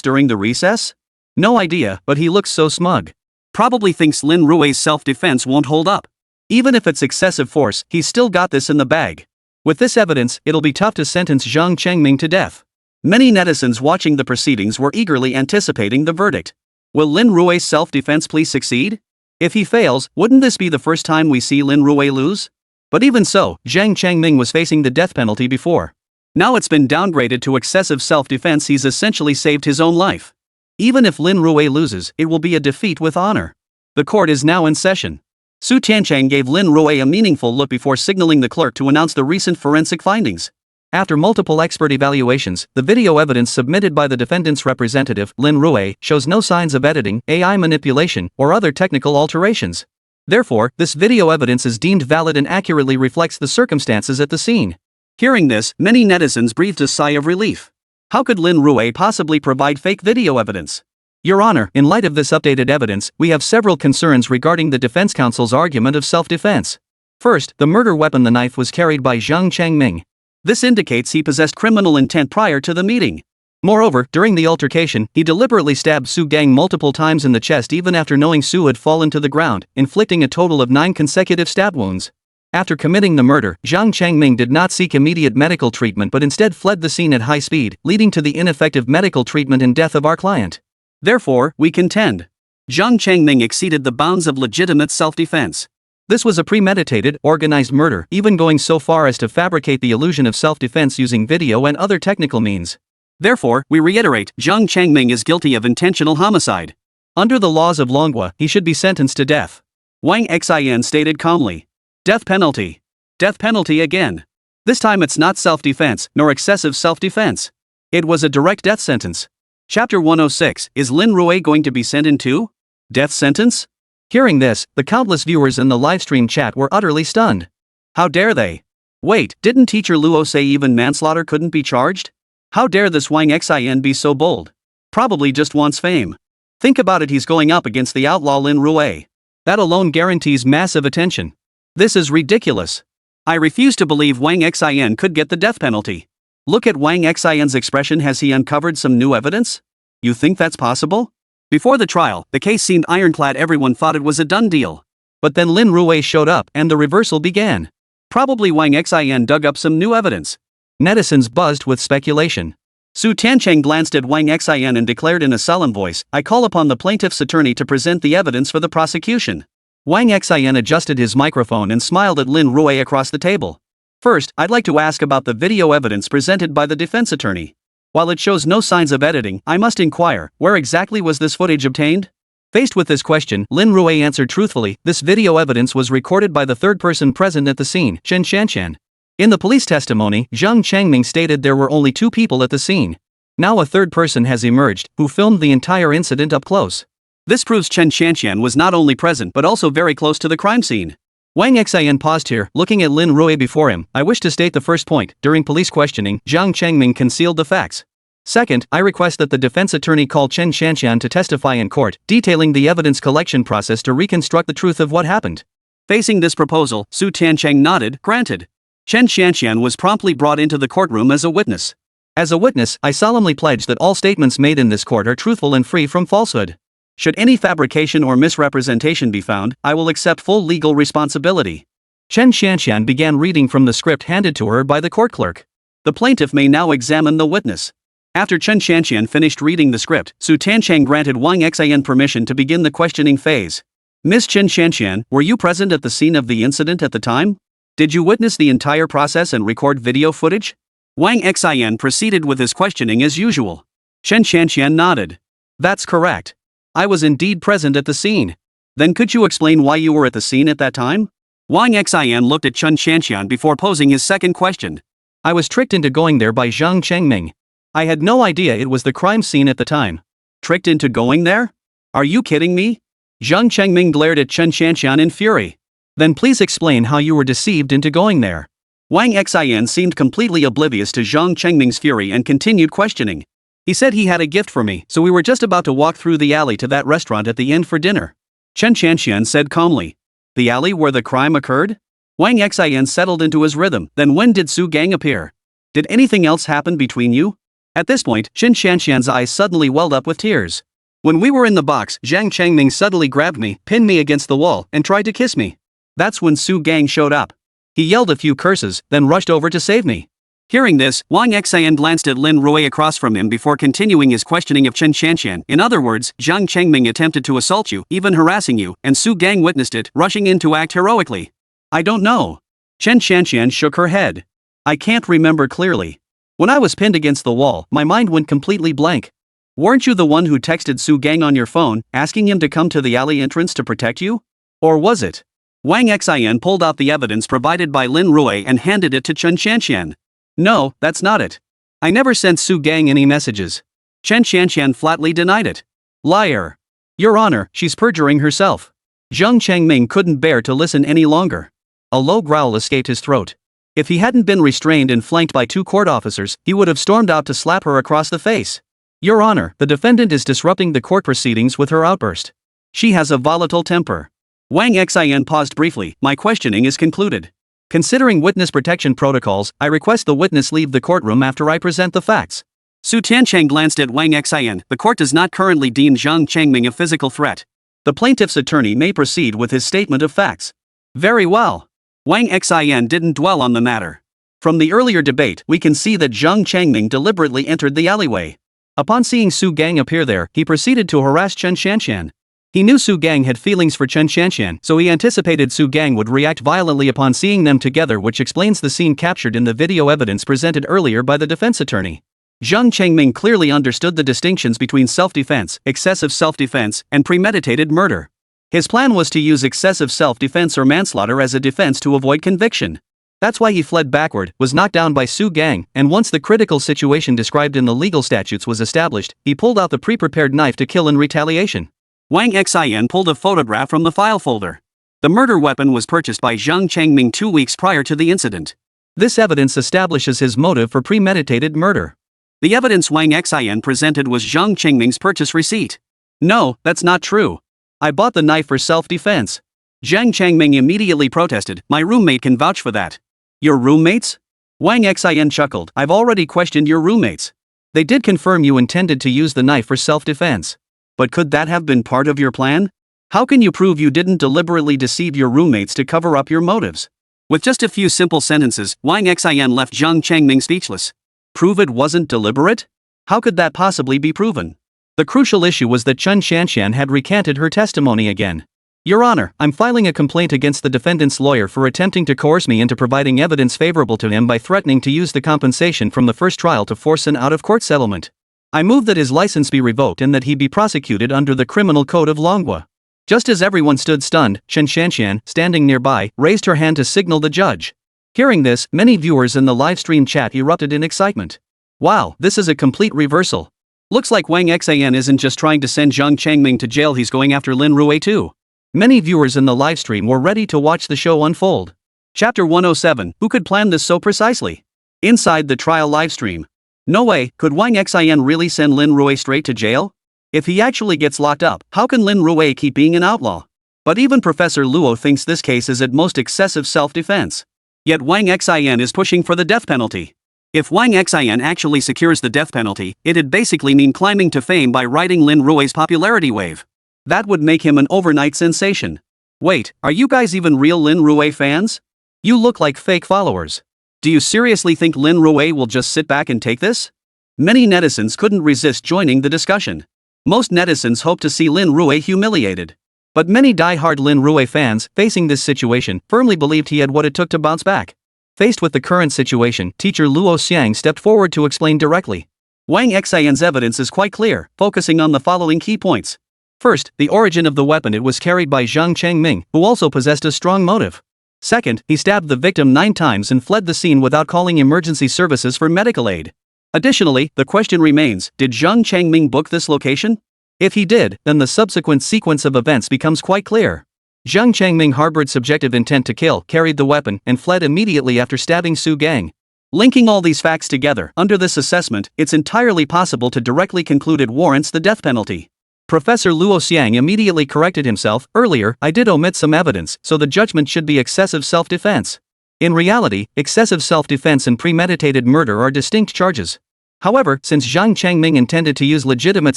during the recess? No idea, but he looks so smug. Probably thinks Lin Rui's self-defense won't hold up. Even if it's excessive force, he's still got this in the bag. With this evidence, it'll be tough to sentence Zhang Changming to death. Many netizens watching the proceedings were eagerly anticipating the verdict. Will Lin Rui's self-defense plea succeed? If he fails, wouldn't this be the first time we see Lin Rui lose? But even so, Zhang Changming was facing the death penalty before. Now it's been downgraded to excessive self-defense. He's essentially saved his own life. Even if Lin Rui loses, it will be a defeat with honor. The court is now in session. Su Tiancheng gave Lin Rui a meaningful look before signaling the clerk to announce the recent forensic findings. After multiple expert evaluations, the video evidence submitted by the defendant's representative, Lin Rui, shows no signs of editing, AI manipulation, or other technical alterations. Therefore, this video evidence is deemed valid and accurately reflects the circumstances at the scene. Hearing this, many netizens breathed a sigh of relief. How could Lin Rui possibly provide fake video evidence? Your Honor, in light of this updated evidence, we have several concerns regarding the defense counsel's argument of self-defense. First, the murder weapon, the knife, was carried by Zhang Changming. This indicates he possessed criminal intent prior to the meeting. Moreover, during the altercation, he deliberately stabbed Su Gang multiple times in the chest even after knowing Su had fallen to the ground, inflicting a total of 9 consecutive stab wounds. After committing the murder, Zhang Changming did not seek immediate medical treatment but instead fled the scene at high speed, leading to the ineffective medical treatment and death of our client. Therefore, we contend Zhang Changming exceeded the bounds of legitimate self-defense. This was a premeditated, organized murder, even going so far as to fabricate the illusion of self-defense using video and other technical means. Therefore, we reiterate, Zhang Changming is guilty of intentional homicide. Under the laws of manhwa, he should be sentenced to death. Wang Xian stated calmly. Death penalty. Death penalty again. This time it's not self-defense, nor excessive self-defense. It was a direct death sentence. Chapter 106, is Lin Rui going to be sentenced to death sentence? Hearing this, the countless viewers in the livestream chat were utterly stunned. How dare they? Wait, didn't teacher Luo say even manslaughter couldn't be charged? How dare this Wang Xian be so bold? Probably just wants fame. Think about it, he's going up against the outlaw Lin Rui. That alone guarantees massive attention. This is ridiculous. I refuse to believe Wang Xian could get the death penalty. Look at Wang Xian's expression. Has he uncovered some new evidence? You think that's possible? Before the trial, the case seemed ironclad. Everyone thought it was a done deal. But then Lin Rui showed up and the reversal began. Probably Wang Xian dug up some new evidence. Netizens buzzed with speculation. Su Tiancheng glanced at Wang Xian and declared in a sullen voice, I call upon the plaintiff's attorney to present the evidence for the prosecution. Wang Xian adjusted his microphone and smiled at Lin Rui across the table. First, I'd like to ask about the video evidence presented by the defense attorney. While it shows no signs of editing, I must inquire, where exactly was this footage obtained? Faced with this question, Lin Rui answered truthfully, this video evidence was recorded by the third person present at the scene, Chen Shanshan. In the police testimony, Zhang Changming stated there were only 2 people at the scene. Now a third person has emerged, who filmed the entire incident up close. This proves Chen Shanshan was not only present but also very close to the crime scene. Wang Xian paused here, looking at Lin Rui before him. I wish to state the first point, during police questioning, Zhang Changming concealed the facts. Second, I request that the defense attorney call Chen Shanshan to testify in court, detailing the evidence collection process to reconstruct the truth of what happened. Facing this proposal, Su Tiancheng nodded, granted. Chen Shanshan was promptly brought into the courtroom as a witness. As a witness, I solemnly pledge that all statements made in this court are truthful and free from falsehood. Should any fabrication or misrepresentation be found, I will accept full legal responsibility. Chen Xianxian began reading from the script handed to her by the court clerk. The plaintiff may now examine the witness. After Chen Xianxian finished reading the script, Su Tancheng granted Wang Xian permission to begin the questioning phase. Miss Chen Xianxian, were you present at the scene of the incident at the time? Did you witness the entire process and record video footage? Wang Xian proceeded with his questioning as usual. Chen Xianxian nodded. That's correct. I was indeed present at the scene. Then could you explain why you were at the scene at that time? Wang Xian looked at Chen Xianxian before posing his second question. I was tricked into going there by Zhang Chengming. I had no idea it was the crime scene at the time. Tricked into going there? Are you kidding me? Zhang Chengming glared at Chen Xianxian in fury. Then please explain how you were deceived into going there. Wang Xian seemed completely oblivious to Zhang Chengming's fury and continued questioning. He said he had a gift for me, so we were just about to walk through the alley to that restaurant at the end for dinner. Chen Xianxian said calmly. The alley where the crime occurred? Wang Xian settled into his rhythm. Then when did Su Gang appear? Did anything else happen between you? At this point, Chen Xianxian's eyes suddenly welled up with tears. When we were in the box, Zhang Chengming suddenly grabbed me, pinned me against the wall, and tried to kiss me. That's when Su Gang showed up. He yelled a few curses, then rushed over to save me. Hearing this, Wang Xian glanced at Lin Rui across from him before continuing his questioning of Chen Xianxian. In other words, Zhang Chengming attempted to assault you, even harassing you, and Su Gang witnessed it, rushing in to act heroically. I don't know. Chen Xianxian shook her head. I can't remember clearly. When I was pinned against the wall, my mind went completely blank. Weren't you the one who texted Su Gang on your phone, asking him to come to the alley entrance to protect you? Or was it? Wang Xian pulled out the evidence provided by Lin Rui and handed it to Chen Xianxian. No, that's not it. I never sent Su Gang any messages. Chen Xianxian flatly denied it. Liar. Your Honor, she's perjuring herself. Zhang Chengming couldn't bear to listen any longer. A low growl escaped his throat. If he hadn't been restrained and flanked by 2 court officers, he would have stormed out to slap her across the face. Your Honor, the defendant is disrupting the court proceedings with her outburst. She has a volatile temper. Wang Xian paused briefly. My questioning is concluded. Considering witness protection protocols, I request the witness leave the courtroom after I present the facts. Su Tancheng glanced at Wang Xian. The court does not currently deem Zhang Chengming a physical threat. The plaintiff's attorney may proceed with his statement of facts. Very well. Wang Xian didn't dwell on the matter. From the earlier debate, we can see that Zhang Chengming deliberately entered the alleyway. Upon seeing Su Gang appear there, he proceeded to harass Chen Xianxian. He knew Su Gang had feelings for Chen Xianxian, so he anticipated Su Gang would react violently upon seeing them together, which explains the scene captured in the video evidence presented earlier by the defense attorney. Zhang Chengming clearly understood the distinctions between self-defense, excessive self-defense, and premeditated murder. His plan was to use excessive self-defense or manslaughter as a defense to avoid conviction. That's why he fled backward, was knocked down by Su Gang, and once the critical situation described in the legal statutes was established, he pulled out the pre-prepared knife to kill in retaliation. Wang Xian pulled a photograph from the file folder. The murder weapon was purchased by Zhang Chengming 2 weeks prior to the incident. This evidence establishes his motive for premeditated murder. The evidence Wang Xian presented was Zhang Chengming's purchase receipt. No, that's not true. I bought the knife for self-defense. Zhang Chengming immediately protested. My roommate can vouch for that. Your roommates? Wang Xian chuckled. I've already questioned your roommates. They did confirm you intended to use the knife for self-defense. But could that have been part of your plan? How can you prove you didn't deliberately deceive your roommates to cover up your motives? With just a few simple sentences, Wang Xian left Zhang Chengming speechless. Prove it wasn't deliberate? How could that possibly be proven? The crucial issue was that Chen Xianxian had recanted her testimony again. Your Honor, I'm filing a complaint against the defendant's lawyer for attempting to coerce me into providing evidence favorable to him by threatening to use the compensation from the first trial to force an out-of-court settlement. I move that his license be revoked and that he be prosecuted under the Criminal Code of Manhwa. Just as everyone stood stunned, Chen Xianxian, standing nearby, raised her hand to signal the judge. Hearing this, many viewers in the livestream chat erupted in excitement. Wow, this is a complete reversal. Looks like Wang Xian isn't just trying to send Zhang Chengming to jail, he's going after Lin Rui too. Many viewers in the livestream were ready to watch the show unfold. Chapter 107, who could plan this so precisely? Inside the trial livestream. No way, could Wang Xian really send Lin Rui straight to jail? If he actually gets locked up, how can Lin Rui keep being an outlaw? But even Professor Luo thinks this case is at most excessive self-defense. Yet Wang Xian is pushing for the death penalty. If Wang Xian actually secures the death penalty, it'd basically mean climbing to fame by riding Lin Rui's popularity wave. That would make him an overnight sensation. Wait, are you guys even real Lin Rui fans? You look like fake followers. Do you seriously think Lin Rui will just sit back and take this? Many netizens couldn't resist joining the discussion. Most netizens hope to see Lin Rui humiliated. But many die-hard Lin Rui fans, facing this situation, firmly believed he had what it took to bounce back. Faced with the current situation, teacher Luo Xiang stepped forward to explain directly. Wang Xian's evidence is quite clear, focusing on the following key points. First, the origin of the weapon. It was carried by Zhang Changming, who also possessed a strong motive. Second, he stabbed the victim 9 times and fled the scene without calling emergency services for medical aid. Additionally, the question remains, did Zhang Changming book this location? If he did, then the subsequent sequence of events becomes quite clear. Zhang Changming harbored subjective intent to kill, carried the weapon, and fled immediately after stabbing Su Gang. Linking all these facts together, under this assessment, it's entirely possible to directly conclude it warrants the death penalty. Professor Luo Xiang immediately corrected himself. Earlier, I did omit some evidence, so the judgment should be excessive self-defense. In reality, excessive self-defense and premeditated murder are distinct charges. However, since Zhang Changming intended to use legitimate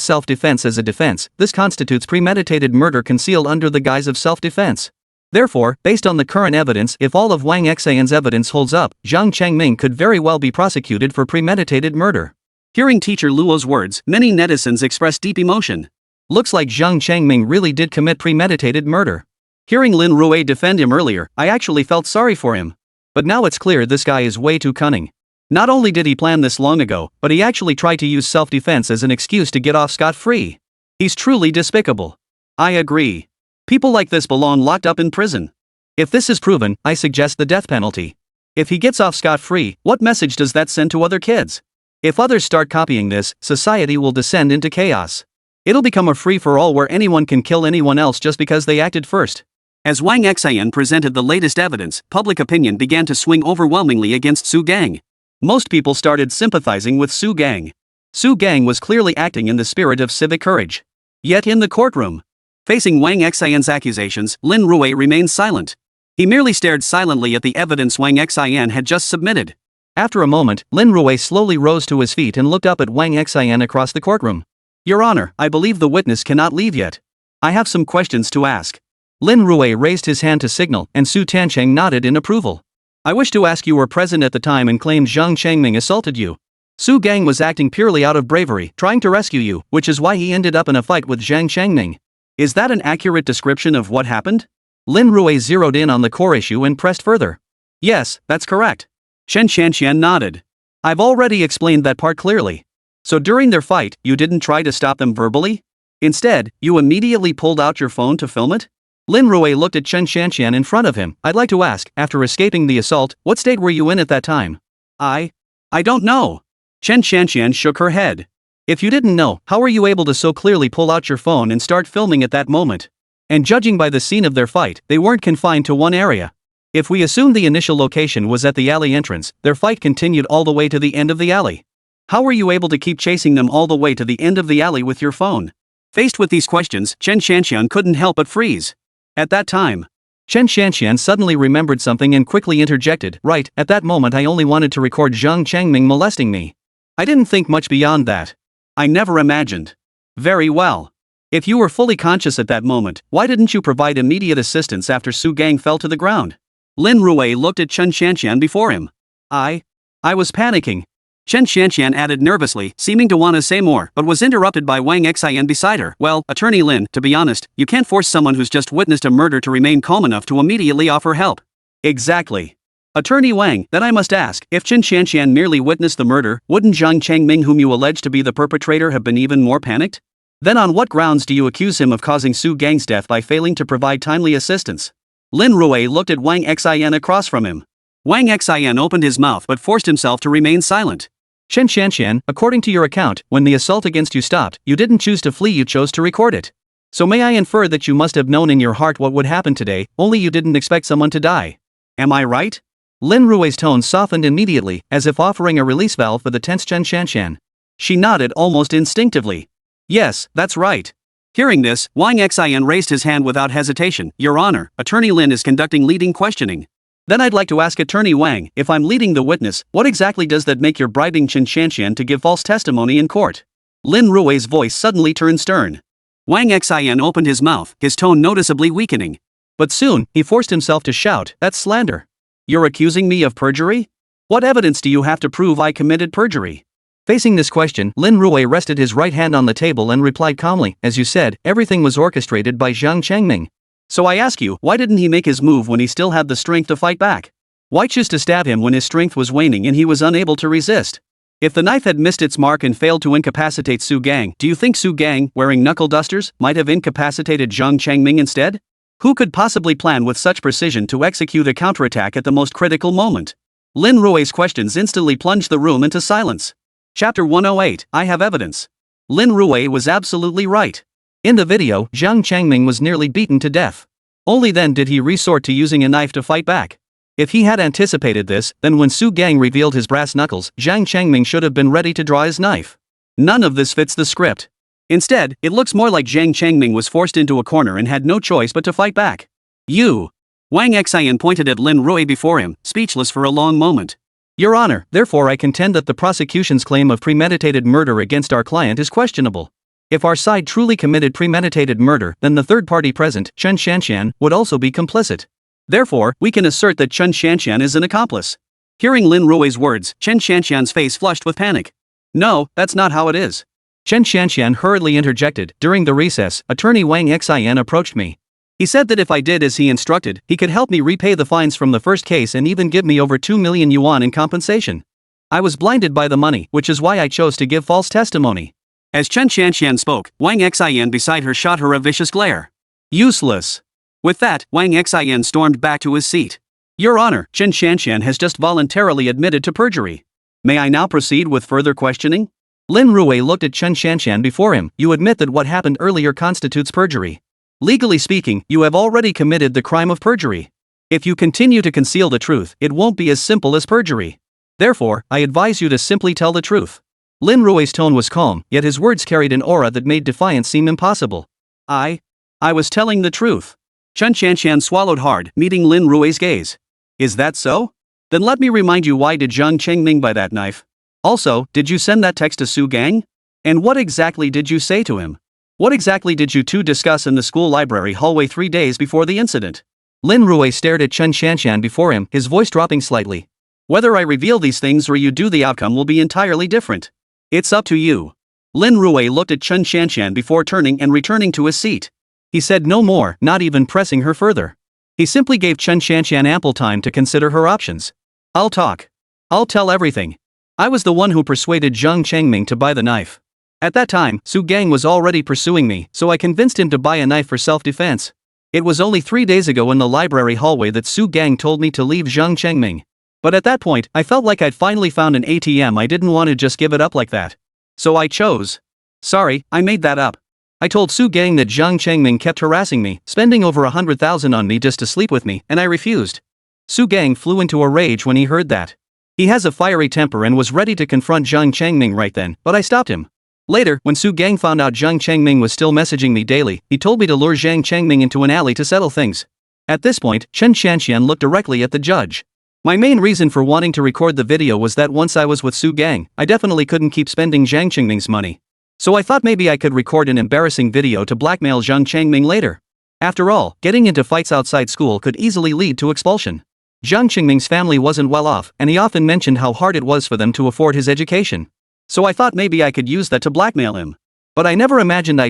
self-defense as a defense, this constitutes premeditated murder concealed under the guise of self-defense. Therefore, based on the current evidence, if all of Wang Xian's evidence holds up, Zhang Changming could very well be prosecuted for premeditated murder. Hearing teacher Luo's words, many netizens expressed deep emotion. Looks like Zhang Changming really did commit premeditated murder. Hearing Lin Rui defend him earlier, I actually felt sorry for him. But now it's clear this guy is way too cunning. Not only did he plan this long ago, but he actually tried to use self-defense as an excuse to get off scot-free. He's truly despicable. I agree. People like this belong locked up in prison. If this is proven, I suggest the death penalty. If he gets off scot-free, what message does that send to other kids? If others start copying this, society will descend into chaos. It'll become a free-for-all where anyone can kill anyone else just because they acted first. As Wang Xian presented the latest evidence, public opinion began to swing overwhelmingly against Su Gang. Most people started sympathizing with Su Gang. Su Gang was clearly acting in the spirit of civic courage. Yet in the courtroom, facing Wang Xian's accusations, Lin Rui remained silent. He merely stared silently at the evidence Wang Xian had just submitted. After a moment, Lin Rui slowly rose to his feet and looked up at Wang Xian across the courtroom. Your Honor, I believe the witness cannot leave yet. I have some questions to ask. Lin Rui raised his hand to signal, and Su Tancheng nodded in approval. I wish to ask, you were present at the time and claimed Zhang Changming assaulted you. Su Gang was acting purely out of bravery, trying to rescue you, which is why he ended up in a fight with Zhang Changming. Is that an accurate description of what happened? Lin Rui zeroed in on the core issue and pressed further. Yes, that's correct. Shen Xianxian nodded. I've already explained that part clearly. So during their fight, you didn't try to stop them verbally? Instead, you immediately pulled out your phone to film it? Lin Rui looked at Chen Xianxian in front of him. I'd like to ask, after escaping the assault, what state were you in at that time? I don't know. Chen Xianxian shook her head. If you didn't know, how were you able to so clearly pull out your phone and start filming at that moment? And judging by the scene of their fight, they weren't confined to one area. If we assume the initial location was at the alley entrance, their fight continued all the way to the end of the alley. How were you able to keep chasing them all the way to the end of the alley with your phone? Faced with these questions, Chen Xianxian couldn't help but freeze. At that time, Chen Xianxian suddenly remembered something and quickly interjected, right, at that moment I only wanted to record Zhang Changming molesting me. I didn't think much beyond that. I never imagined. Very well. If you were fully conscious at that moment, why didn't you provide immediate assistance after Su Gang fell to the ground? Lin Rui looked at Chen Xianxian before him. I was panicking. Chen Xianxian added nervously, seeming to want to say more, but was interrupted by Wang Xian beside her. Well, Attorney Lin, to be honest, you can't force someone who's just witnessed a murder to remain calm enough to immediately offer help. Exactly. Attorney Wang, then I must ask, if Chen Xianxian merely witnessed the murder, wouldn't Zhang Changming, whom you allege to be the perpetrator, have been even more panicked? Then on what grounds do you accuse him of causing Su Gang's death by failing to provide timely assistance? Lin Rui looked at Wang Xian across from him. Wang Xian opened his mouth but forced himself to remain silent. Chen Xianxian, according to your account, when the assault against you stopped, you didn't choose to flee, you chose to record it. So may I infer that you must have known in your heart what would happen today, only you didn't expect someone to die. Am I right? Lin Rui's tone softened immediately, as if offering a release valve for the tense Chen Xianxian. She nodded almost instinctively. Yes, that's right. Hearing this, Wang Xian raised his hand without hesitation. Your Honor, Attorney Lin is conducting leading questioning. Then I'd like to ask Attorney Wang, if I'm leading the witness, what exactly does that make you're bribing Chen Xianxian to give false testimony in court? Lin Rui's voice suddenly turned stern. Wang Xian opened his mouth, his tone noticeably weakening. But soon, he forced himself to shout, "That's slander. You're accusing me of perjury? What evidence do you have to prove I committed perjury?" Facing this question, Lin Rui rested his right hand on the table and replied calmly, "As you said, everything was orchestrated by Zhang Chengming. So I ask you, why didn't he make his move when he still had the strength to fight back? Why choose to stab him when his strength was waning and he was unable to resist? If the knife had missed its mark and failed to incapacitate Su Gang, do you think Su Gang, wearing knuckle dusters, might have incapacitated Zhang Chengming instead? Who could possibly plan with such precision to execute a counterattack at the most critical moment?" Lin Rui's questions instantly plunged the room into silence. Chapter 108, I Have Evidence. Lin Rui was absolutely right. In the video, Zhang Chengming was nearly beaten to death. Only then did he resort to using a knife to fight back. If he had anticipated this, then when Su Gang revealed his brass knuckles, Zhang Chengming should have been ready to draw his knife. None of this fits the script. Instead, it looks more like Zhang Chengming was forced into a corner and had no choice but to fight back. You. Wang Xian pointed at Lin Rui before him, speechless for a long moment. Your Honor, therefore I contend that the prosecution's claim of premeditated murder against our client is questionable. If our side truly committed premeditated murder, then the third party present, Chen Xianxian, would also be complicit. Therefore, we can assert that Chen Xianxian is an accomplice. Hearing Lin Rui's words, Chen Xianxian's face flushed with panic. No, that's not how it is. Chen Xianxian hurriedly interjected. During the recess, Attorney Wang Xian approached me. He said that if I did as he instructed, he could help me repay the fines from the first case and even give me over 2 million yuan in compensation. I was blinded by the money, which is why I chose to give false testimony. As Chen Xianxian spoke, Wang Xian beside her shot her a vicious glare. Useless. With that, Wang Xian stormed back to his seat. Your Honor, Chen Xianxian has just voluntarily admitted to perjury. May I now proceed with further questioning? Lin Rui looked at Chen Xianxian before him. You admit that what happened earlier constitutes perjury. Legally speaking, you have already committed the crime of perjury. If you continue to conceal the truth, it won't be as simple as perjury. Therefore, I advise you to simply tell the truth. Lin Rui's tone was calm, yet his words carried an aura that made defiance seem impossible. I was telling the truth. Chen Xianxian swallowed hard, meeting Lin Rui's gaze. Is that so? Then let me remind you, why did Zhang Chengming buy that knife? Also, did you send that text to Su Gang? And what exactly did you say to him? What exactly did you two discuss in the school library hallway 3 days before the incident? Lin Rui stared at Chen Xianxian before him, his voice dropping slightly. Whether I reveal these things or you do, the outcome will be entirely different. It's up to you. Lin Rui looked at Chen Xianxian before turning and returning to his seat. He said no more, not even pressing her further. He simply gave Chen Xianxian ample time to consider her options. I'll talk. I'll tell everything. I was the one who persuaded Zhang Chengming to buy the knife. At that time, Su Gang was already pursuing me, so I convinced him to buy a knife for self-defense. It was only 3 days ago in the library hallway that Su Gang told me to leave Zhang Chengming. But at that point, I felt like I'd finally found an ATM. I didn't want to just give it up like that. So I chose. Sorry, I made that up. I told Su Gang that Zhang Chengming kept harassing me, spending over 100,000 on me just to sleep with me, and I refused. Su Gang flew into a rage when he heard that. He has a fiery temper and was ready to confront Zhang Chengming right then, but I stopped him. Later, when Su Gang found out Zhang Chengming was still messaging me daily, he told me to lure Zhang Chengming into an alley to settle things. At this point, Chen Xianxian looked directly at the judge. My main reason for wanting to record the video was that once I was with Su Gang, I definitely couldn't keep spending Zhang Chengming's money. So I thought maybe I could record an embarrassing video to blackmail Zhang Chengming later. After all, getting into fights outside school could easily lead to expulsion. Zhang Chengming's family wasn't well off, and he often mentioned how hard it was for them to afford his education. So I thought maybe I could use that to blackmail him. But I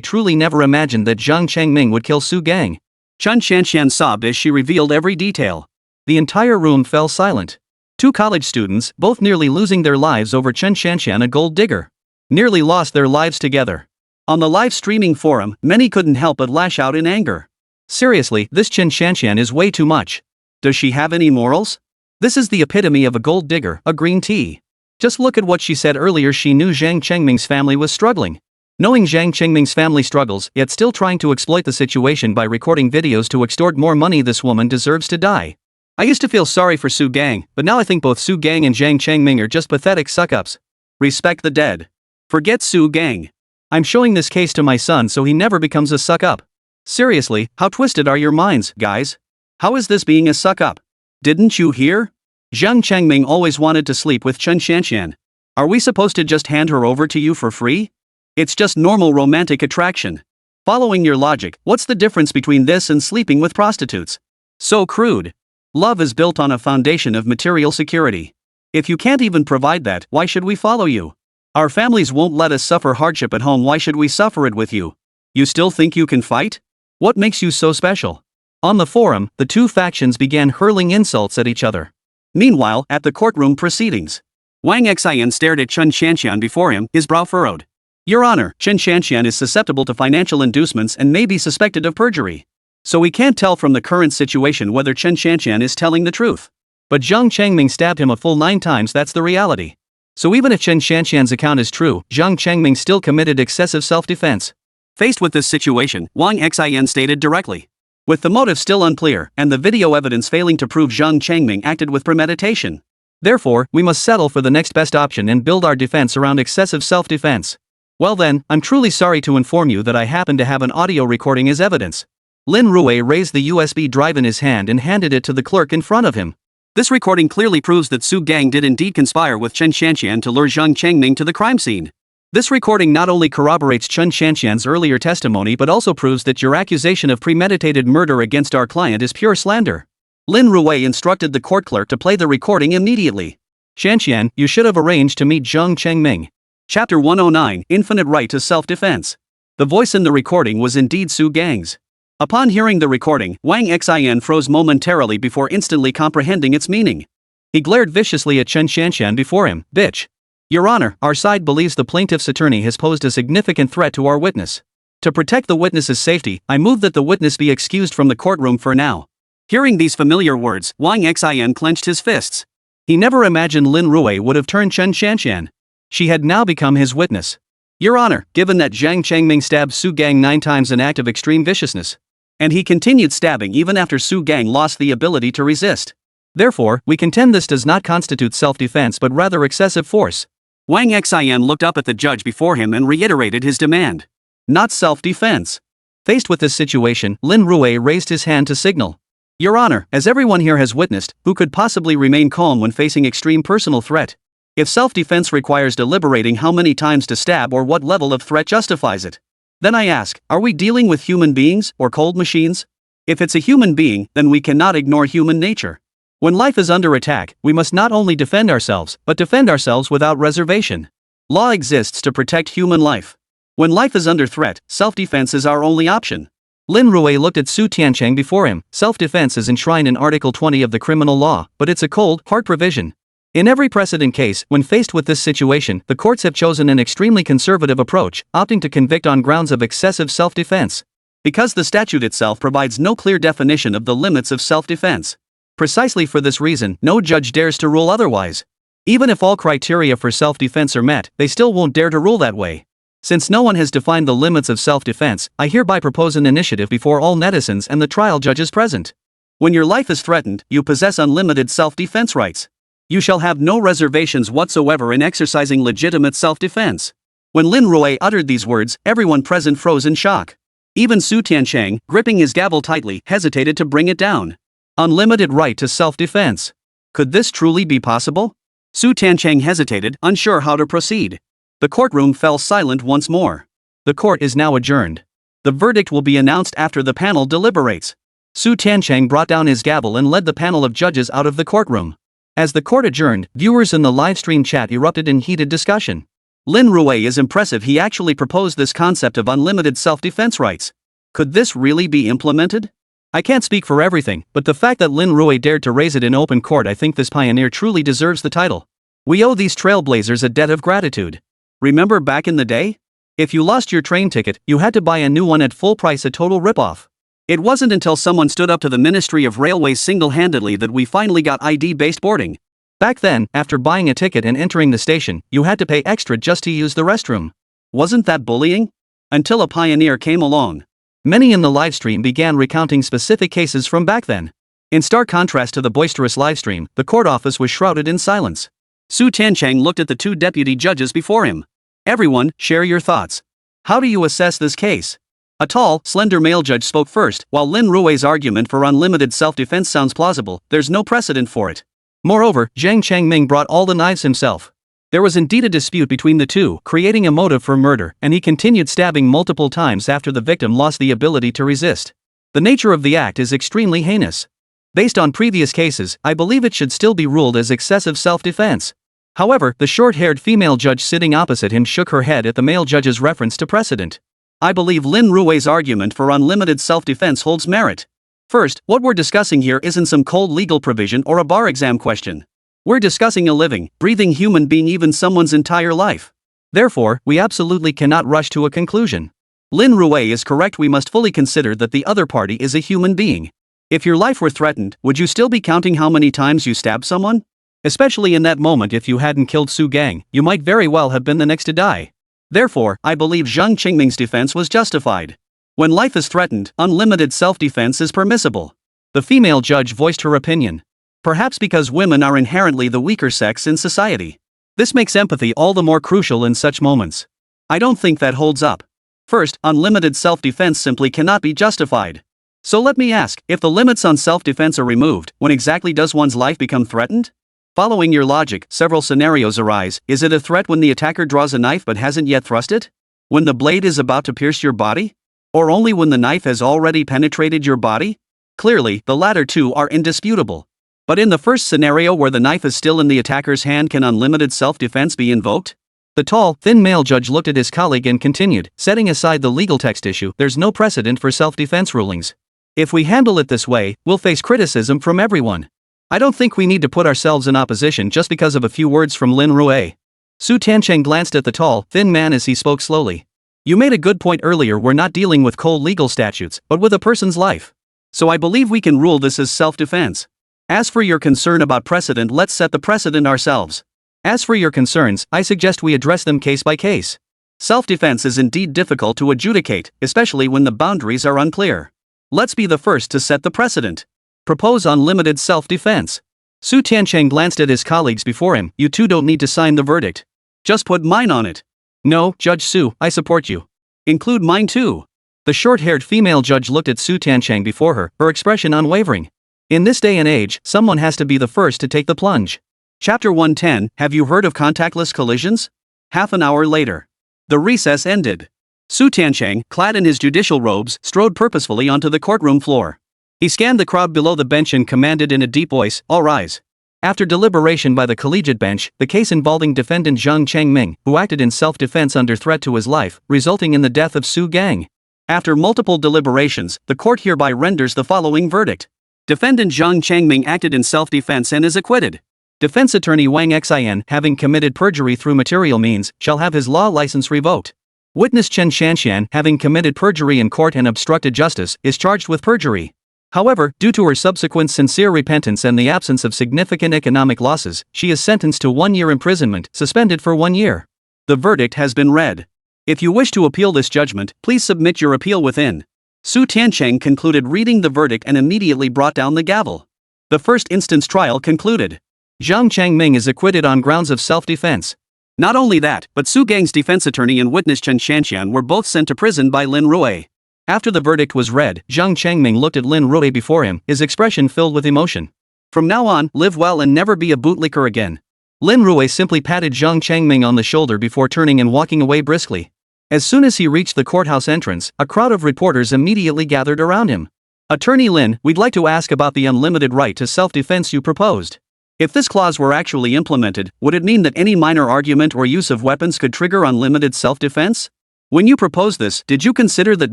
truly never imagined that Zhang Chengming would kill Su Gang. Chen Xianxian sobbed as she revealed every detail. The entire room fell silent. 2 college students, both nearly losing their lives over Chen Xianxian, a gold digger, nearly lost their lives together. On the live streaming forum, many couldn't help but lash out in anger. Seriously, this Chen Xianxian is way too much. Does she have any morals? This is the epitome of a gold digger, a green tea. Just look at what she said earlier. She knew Zhang Chengming's family was struggling. Knowing Zhang Chengming's family struggles, yet still trying to exploit the situation by recording videos to extort more money. This woman deserves to die. I used to feel sorry for Su Gang, but now I think both Su Gang and Zhang Chengming are just pathetic suck-ups. Respect the dead. Forget Su Gang. I'm showing this case to my son so he never becomes a suck-up. Seriously, how twisted are your minds, guys? How is this being a suck-up? Didn't you hear? Zhang Changming always wanted to sleep with Chen Xianxian. Are we supposed to just hand her over to you for free? It's just normal romantic attraction. Following your logic, what's the difference between this and sleeping with prostitutes? So crude. Love is built on a foundation of material security. If you can't even provide that, why should we follow you? Our families won't let us suffer hardship at home, why should we suffer it with you? You still think you can fight? What makes you so special? On the forum, the two factions began hurling insults at each other. Meanwhile, at the courtroom proceedings, Wang Xian stared at Chen Xianxian before him, his brow furrowed. Your Honor, Chen Xianxian is susceptible to financial inducements and may be suspected of perjury. So we can't tell from the current situation whether Chen Xianxian is telling the truth. But Zhang Changming stabbed him a full 9 times, that's the reality. So even if Chen Xianxian's account is true, Zhang Changming still committed excessive self-defense. Faced with this situation, Wang Xian stated directly. With the motive still unclear, and the video evidence failing to prove Zhang Changming acted with premeditation. Therefore, we must settle for the next best option and build our defense around excessive self-defense. Well then, I'm truly sorry to inform you that I happen to have an audio recording as evidence. Lin Rui raised the USB drive in his hand and handed it to the clerk in front of him. This recording clearly proves that Su Gang did indeed conspire with Chen Xianxian to lure Zhang Changming to the crime scene. This recording not only corroborates Chen Xianxian's earlier testimony but also proves that your accusation of premeditated murder against our client is pure slander. Lin Rui instructed the court clerk to play the recording immediately. Xianxian, you should have arranged to meet Zhang Changming. Chapter 109, Infinite Right to Self-Defense. The voice in the recording was indeed Su Gang's. Upon hearing the recording, Wang Xian froze momentarily before instantly comprehending its meaning. He glared viciously at Chen Xianxian before him. Bitch. Your Honor, our side believes the plaintiff's attorney has posed a significant threat to our witness. To protect the witness's safety, I move that the witness be excused from the courtroom for now. Hearing these familiar words, Wang Xian clenched his fists. He never imagined Lin Rui would have turned Chen Xianxian. She had now become his witness. Your Honor, given that Zhang Changming stabbed Su Gang 9 times, an act of extreme viciousness. And he continued stabbing even after Su Gang lost the ability to resist. Therefore, we contend this does not constitute self-defense but rather excessive force. Wang Xian looked up at the judge before him and reiterated his demand. Not self-defense. Faced with this situation, Lin Rui raised his hand to signal. Your Honor, as everyone here has witnessed, who could possibly remain calm when facing extreme personal threat? If self-defense requires deliberating how many times to stab or what level of threat justifies it. Then I ask, are we dealing with human beings or cold machines? If it's a human being, then we cannot ignore human nature. When life is under attack, we must not only defend ourselves, but defend ourselves without reservation. Law exists to protect human life. When life is under threat, self-defense is our only option. Lin Rui looked at Su Tiancheng before him. Self-defense is enshrined in Article 20 of the criminal law, but it's a cold, hard provision. In every precedent case, when faced with this situation, the courts have chosen an extremely conservative approach, opting to convict on grounds of excessive self-defense. Because the statute itself provides no clear definition of the limits of self-defense. Precisely for this reason, no judge dares to rule otherwise. Even if all criteria for self-defense are met, they still won't dare to rule that way. Since no one has defined the limits of self-defense, I hereby propose an initiative before all netizens and the trial judges present. When your life is threatened, you possess unlimited self-defense rights. You shall have no reservations whatsoever in exercising legitimate self-defense. When Lin Rui uttered these words, everyone present froze in shock. Even Su Tiancheng, gripping his gavel tightly, hesitated to bring it down. Unlimited right to self-defense. Could this truly be possible? Su Tiancheng hesitated, unsure how to proceed. The courtroom fell silent once more. The court is now adjourned. The verdict will be announced after the panel deliberates. Su Tiancheng brought down his gavel and led the panel of judges out of the courtroom. As the court adjourned, viewers in the livestream chat erupted in heated discussion. Lin Rui is impressive, he actually proposed this concept of unlimited self-defense rights. Could this really be implemented? I can't speak for everything, but the fact that Lin Rui dared to raise it in open court, I think this pioneer truly deserves the title. We owe these trailblazers a debt of gratitude. Remember back in the day? If you lost your train ticket, you had to buy a new one at full price, a total ripoff. It wasn't until someone stood up to the Ministry of Railways single-handedly that we finally got ID-based boarding. Back then, after buying a ticket and entering the station, you had to pay extra just to use the restroom. Wasn't that bullying? Until a pioneer came along. Many in the livestream began recounting specific cases from back then. In stark contrast to the boisterous livestream, the court office was shrouded in silence. Su Tiancheng looked at the two deputy judges before him. Everyone, share your thoughts. How do you assess this case? A tall, slender male judge spoke first. While Lin Rui's argument for unlimited self-defense sounds plausible, there's no precedent for it. Moreover, Zhang Changming brought all the knives himself. There was indeed a dispute between the two, creating a motive for murder, and he continued stabbing multiple times after the victim lost the ability to resist. The nature of the act is extremely heinous. Based on previous cases, I believe it should still be ruled as excessive self-defense. However, the short-haired female judge sitting opposite him shook her head at the male judge's reference to precedent. I believe Lin Rui's argument for unlimited self-defense holds merit. First, what we're discussing here isn't some cold legal provision or a bar exam question. We're discussing a living, breathing human being, even someone's entire life. Therefore, we absolutely cannot rush to a conclusion. Lin Rui is correct. We must fully consider that the other party is a human being. If your life were threatened, would you still be counting how many times you stabbed someone? Especially in that moment, if you hadn't killed Su Gang, you might very well have been the next to die. Therefore, I believe Zhang Qingming's defense was justified. When life is threatened, unlimited self-defense is permissible. The female judge voiced her opinion. Perhaps because women are inherently the weaker sex in society. This makes empathy all the more crucial in such moments. I don't think that holds up. First, unlimited self-defense simply cannot be justified. So let me ask, if the limits on self-defense are removed, when exactly does one's life become threatened? Following your logic, several scenarios arise. Is it a threat when the attacker draws a knife but hasn't yet thrust it? When the blade is about to pierce your body? Or only when the knife has already penetrated your body? Clearly, the latter two are indisputable. But in the first scenario, where the knife is still in the attacker's hand, can unlimited self-defense be invoked? The tall, thin male judge looked at his colleague and continued, setting aside the legal text issue, there's no precedent for self-defense rulings. If we handle it this way, we'll face criticism from everyone. I don't think we need to put ourselves in opposition just because of a few words from Lin Rui. Su Tiancheng glanced at the tall, thin man as he spoke slowly. You made a good point earlier. We're not dealing with cold legal statutes, but with a person's life. So I believe we can rule this as self-defense. As for your concern about precedent, let's set the precedent ourselves. As for your concerns, I suggest we address them case by case. Self-defense is indeed difficult to adjudicate, especially when the boundaries are unclear. Let's be the first to set the precedent. Propose unlimited self-defense. Su Tiancheng glanced at his colleagues before him. You two don't need to sign the verdict. Just put mine on it. No, Judge Su, I support you. Include mine too. The short-haired female judge looked at Su Tiancheng before her, her expression unwavering. In this day and age, someone has to be the first to take the plunge. Chapter 110, Have you heard of contactless collisions? Half an hour later. The recess ended. Su Tiancheng, clad in his judicial robes, strode purposefully onto the courtroom floor. He scanned the crowd below the bench and commanded in a deep voice, all rise. After deliberation by the collegiate bench, the case involving defendant Zhang Changming, who acted in self-defense under threat to his life, resulting in the death of Su Gang. After multiple deliberations, the court hereby renders the following verdict. Defendant Zhang Changming acted in self-defense and is acquitted. Defense attorney Wang Xin, having committed perjury through material means, shall have his law license revoked. Witness Chen Shanshan, having committed perjury in court and obstructed justice, is charged with perjury. However, due to her subsequent sincere repentance and the absence of significant economic losses, she is sentenced to 1 year imprisonment, suspended for 1 year. The verdict has been read. If you wish to appeal this judgment, please submit your appeal within. Su Tiancheng concluded reading the verdict and immediately brought down the gavel. The first instance trial concluded. Zhang Changming is acquitted on grounds of self-defense. Not only that, but Su Gang's defense attorney and witness Chen Shanshan were both sent to prison by Lin Rui. After the verdict was read, Zhang Changming looked at Lin Rui before him, his expression filled with emotion. From now on, live well and never be a bootlicker again. Lin Rui simply patted Zhang Changming on the shoulder before turning and walking away briskly. As soon as he reached the courthouse entrance, a crowd of reporters immediately gathered around him. Attorney Lin, we'd like to ask about the unlimited right to self-defense you proposed. If this clause were actually implemented, would it mean that any minor argument or use of weapons could trigger unlimited self-defense? When you proposed this, did you consider that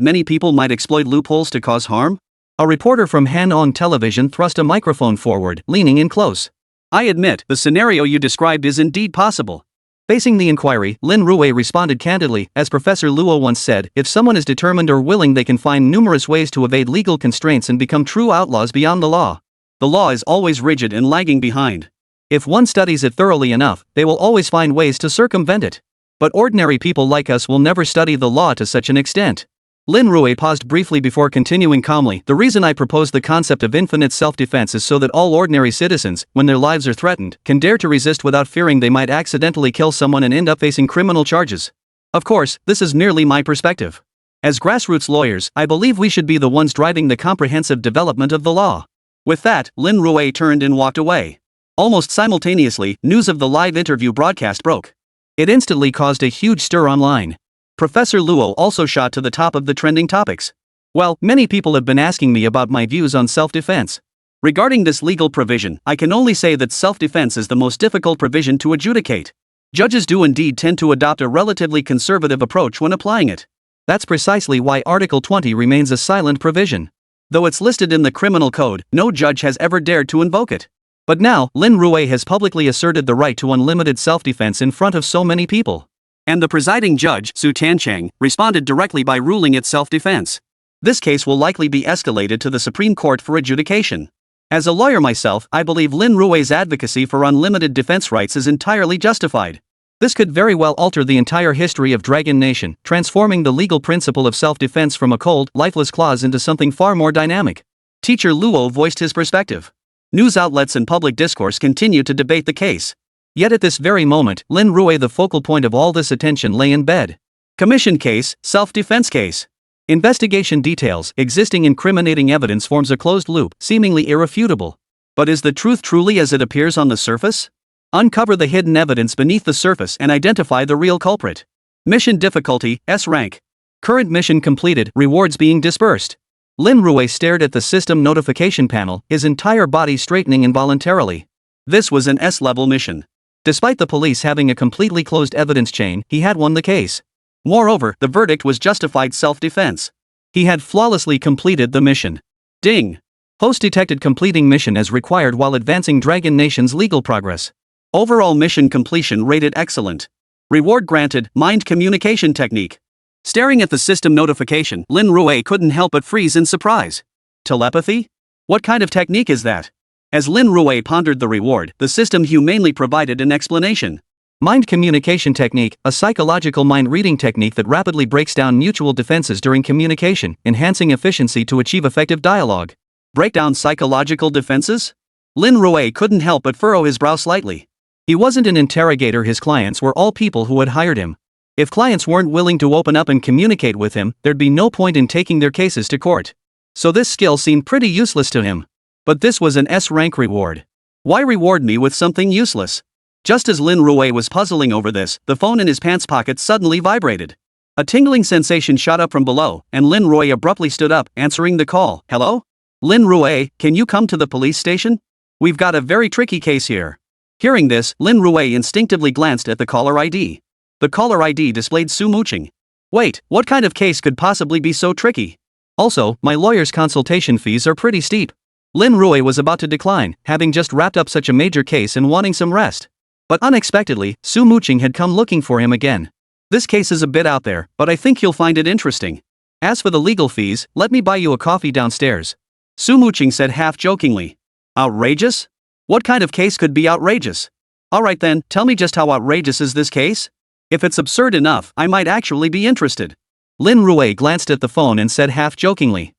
many people might exploit loopholes to cause harm? A reporter from Han-On Television thrust a microphone forward, leaning in close. I admit, the scenario you described is indeed possible. Facing the inquiry, Lin Rui responded candidly, as Professor Luo once said, if someone is determined or willing, they can find numerous ways to evade legal constraints and become true outlaws beyond the law. The law is always rigid and lagging behind. If one studies it thoroughly enough, they will always find ways to circumvent it. But ordinary people like us will never study the law to such an extent. Lin Rui paused briefly before continuing calmly. The reason I propose the concept of infinite self-defense is so that all ordinary citizens, when their lives are threatened, can dare to resist without fearing they might accidentally kill someone and end up facing criminal charges. Of course, this is merely my perspective. As grassroots lawyers, I believe we should be the ones driving the comprehensive development of the law." With that, Lin Rui turned and walked away. Almost simultaneously, news of the live interview broadcast broke. It instantly caused a huge stir online. Professor Luo also shot to the top of the trending topics. "Well, many people have been asking me about my views on self-defense. Regarding this legal provision, I can only say that self-defense is the most difficult provision to adjudicate. Judges do indeed tend to adopt a relatively conservative approach when applying it. That's precisely why Article 20 remains a silent provision. Though it's listed in the criminal code, no judge has ever dared to invoke it. But now, Lin Rui has publicly asserted the right to unlimited self-defense in front of so many people. And the presiding judge, Su Tancheng, responded directly by ruling it self-defense. This case will likely be escalated to the Supreme Court for adjudication. As a lawyer myself, I believe Lin Rui's advocacy for unlimited defense rights is entirely justified. This could very well alter the entire history of Dragon Nation, transforming the legal principle of self-defense from a cold, lifeless clause into something far more dynamic." Teacher Luo voiced his perspective. News outlets and public discourse continue to debate the case. Yet at this very moment, Lin Rui, the focal point of all this attention, lay in bed. Commission case, self-defense case. Investigation details, existing incriminating evidence forms a closed loop, seemingly irrefutable. But is the truth truly as it appears on the surface? Uncover the hidden evidence beneath the surface and identify the real culprit. Mission difficulty, S rank. Current mission completed, rewards being dispersed. Lin Rui stared at the system notification panel, his entire body straightening involuntarily. This was an S-level mission. Despite the police having a completely closed evidence chain, he had won the case. Moreover, the verdict was justified self-defense. He had flawlessly completed the mission. Ding! Host detected completing mission as required while advancing Dragon Nation's legal progress. Overall mission completion rated excellent. Reward granted, mind communication technique. Staring at the system notification, Lin Rui couldn't help but freeze in surprise. Telepathy? What kind of technique is that? As Lin Rui pondered the reward, the system humanely provided an explanation. Mind communication technique, a psychological mind-reading technique that rapidly breaks down mutual defenses during communication, enhancing efficiency to achieve effective dialogue. Break down psychological defenses? Lin Rui couldn't help but furrow his brow slightly. He wasn't an interrogator, his clients were all people who had hired him. If clients weren't willing to open up and communicate with him, there'd be no point in taking their cases to court. So this skill seemed pretty useless to him. But this was an S-rank reward. Why reward me with something useless? Just as Lin Rui was puzzling over this, the phone in his pants pocket suddenly vibrated. A tingling sensation shot up from below, and Lin Rui abruptly stood up, answering the call. "Hello? Lin Rui, can you come to the police station? We've got a very tricky case here." Hearing this, Lin Rui instinctively glanced at the caller ID. The caller ID displayed Su Muqing. Wait, what kind of case could possibly be so tricky? Also, my lawyer's consultation fees are pretty steep. Lin Rui was about to decline, having just wrapped up such a major case and wanting some rest. But unexpectedly, Su Muqing had come looking for him again. "This case is a bit out there, but I think you'll find it interesting. As for the legal fees, let me buy you a coffee downstairs," Su Muqing said half-jokingly. Outrageous? What kind of case could be outrageous? Alright then, tell me just how outrageous is this case? If it's absurd enough, I might actually be interested. Lin Rui glanced at the phone and said half-jokingly.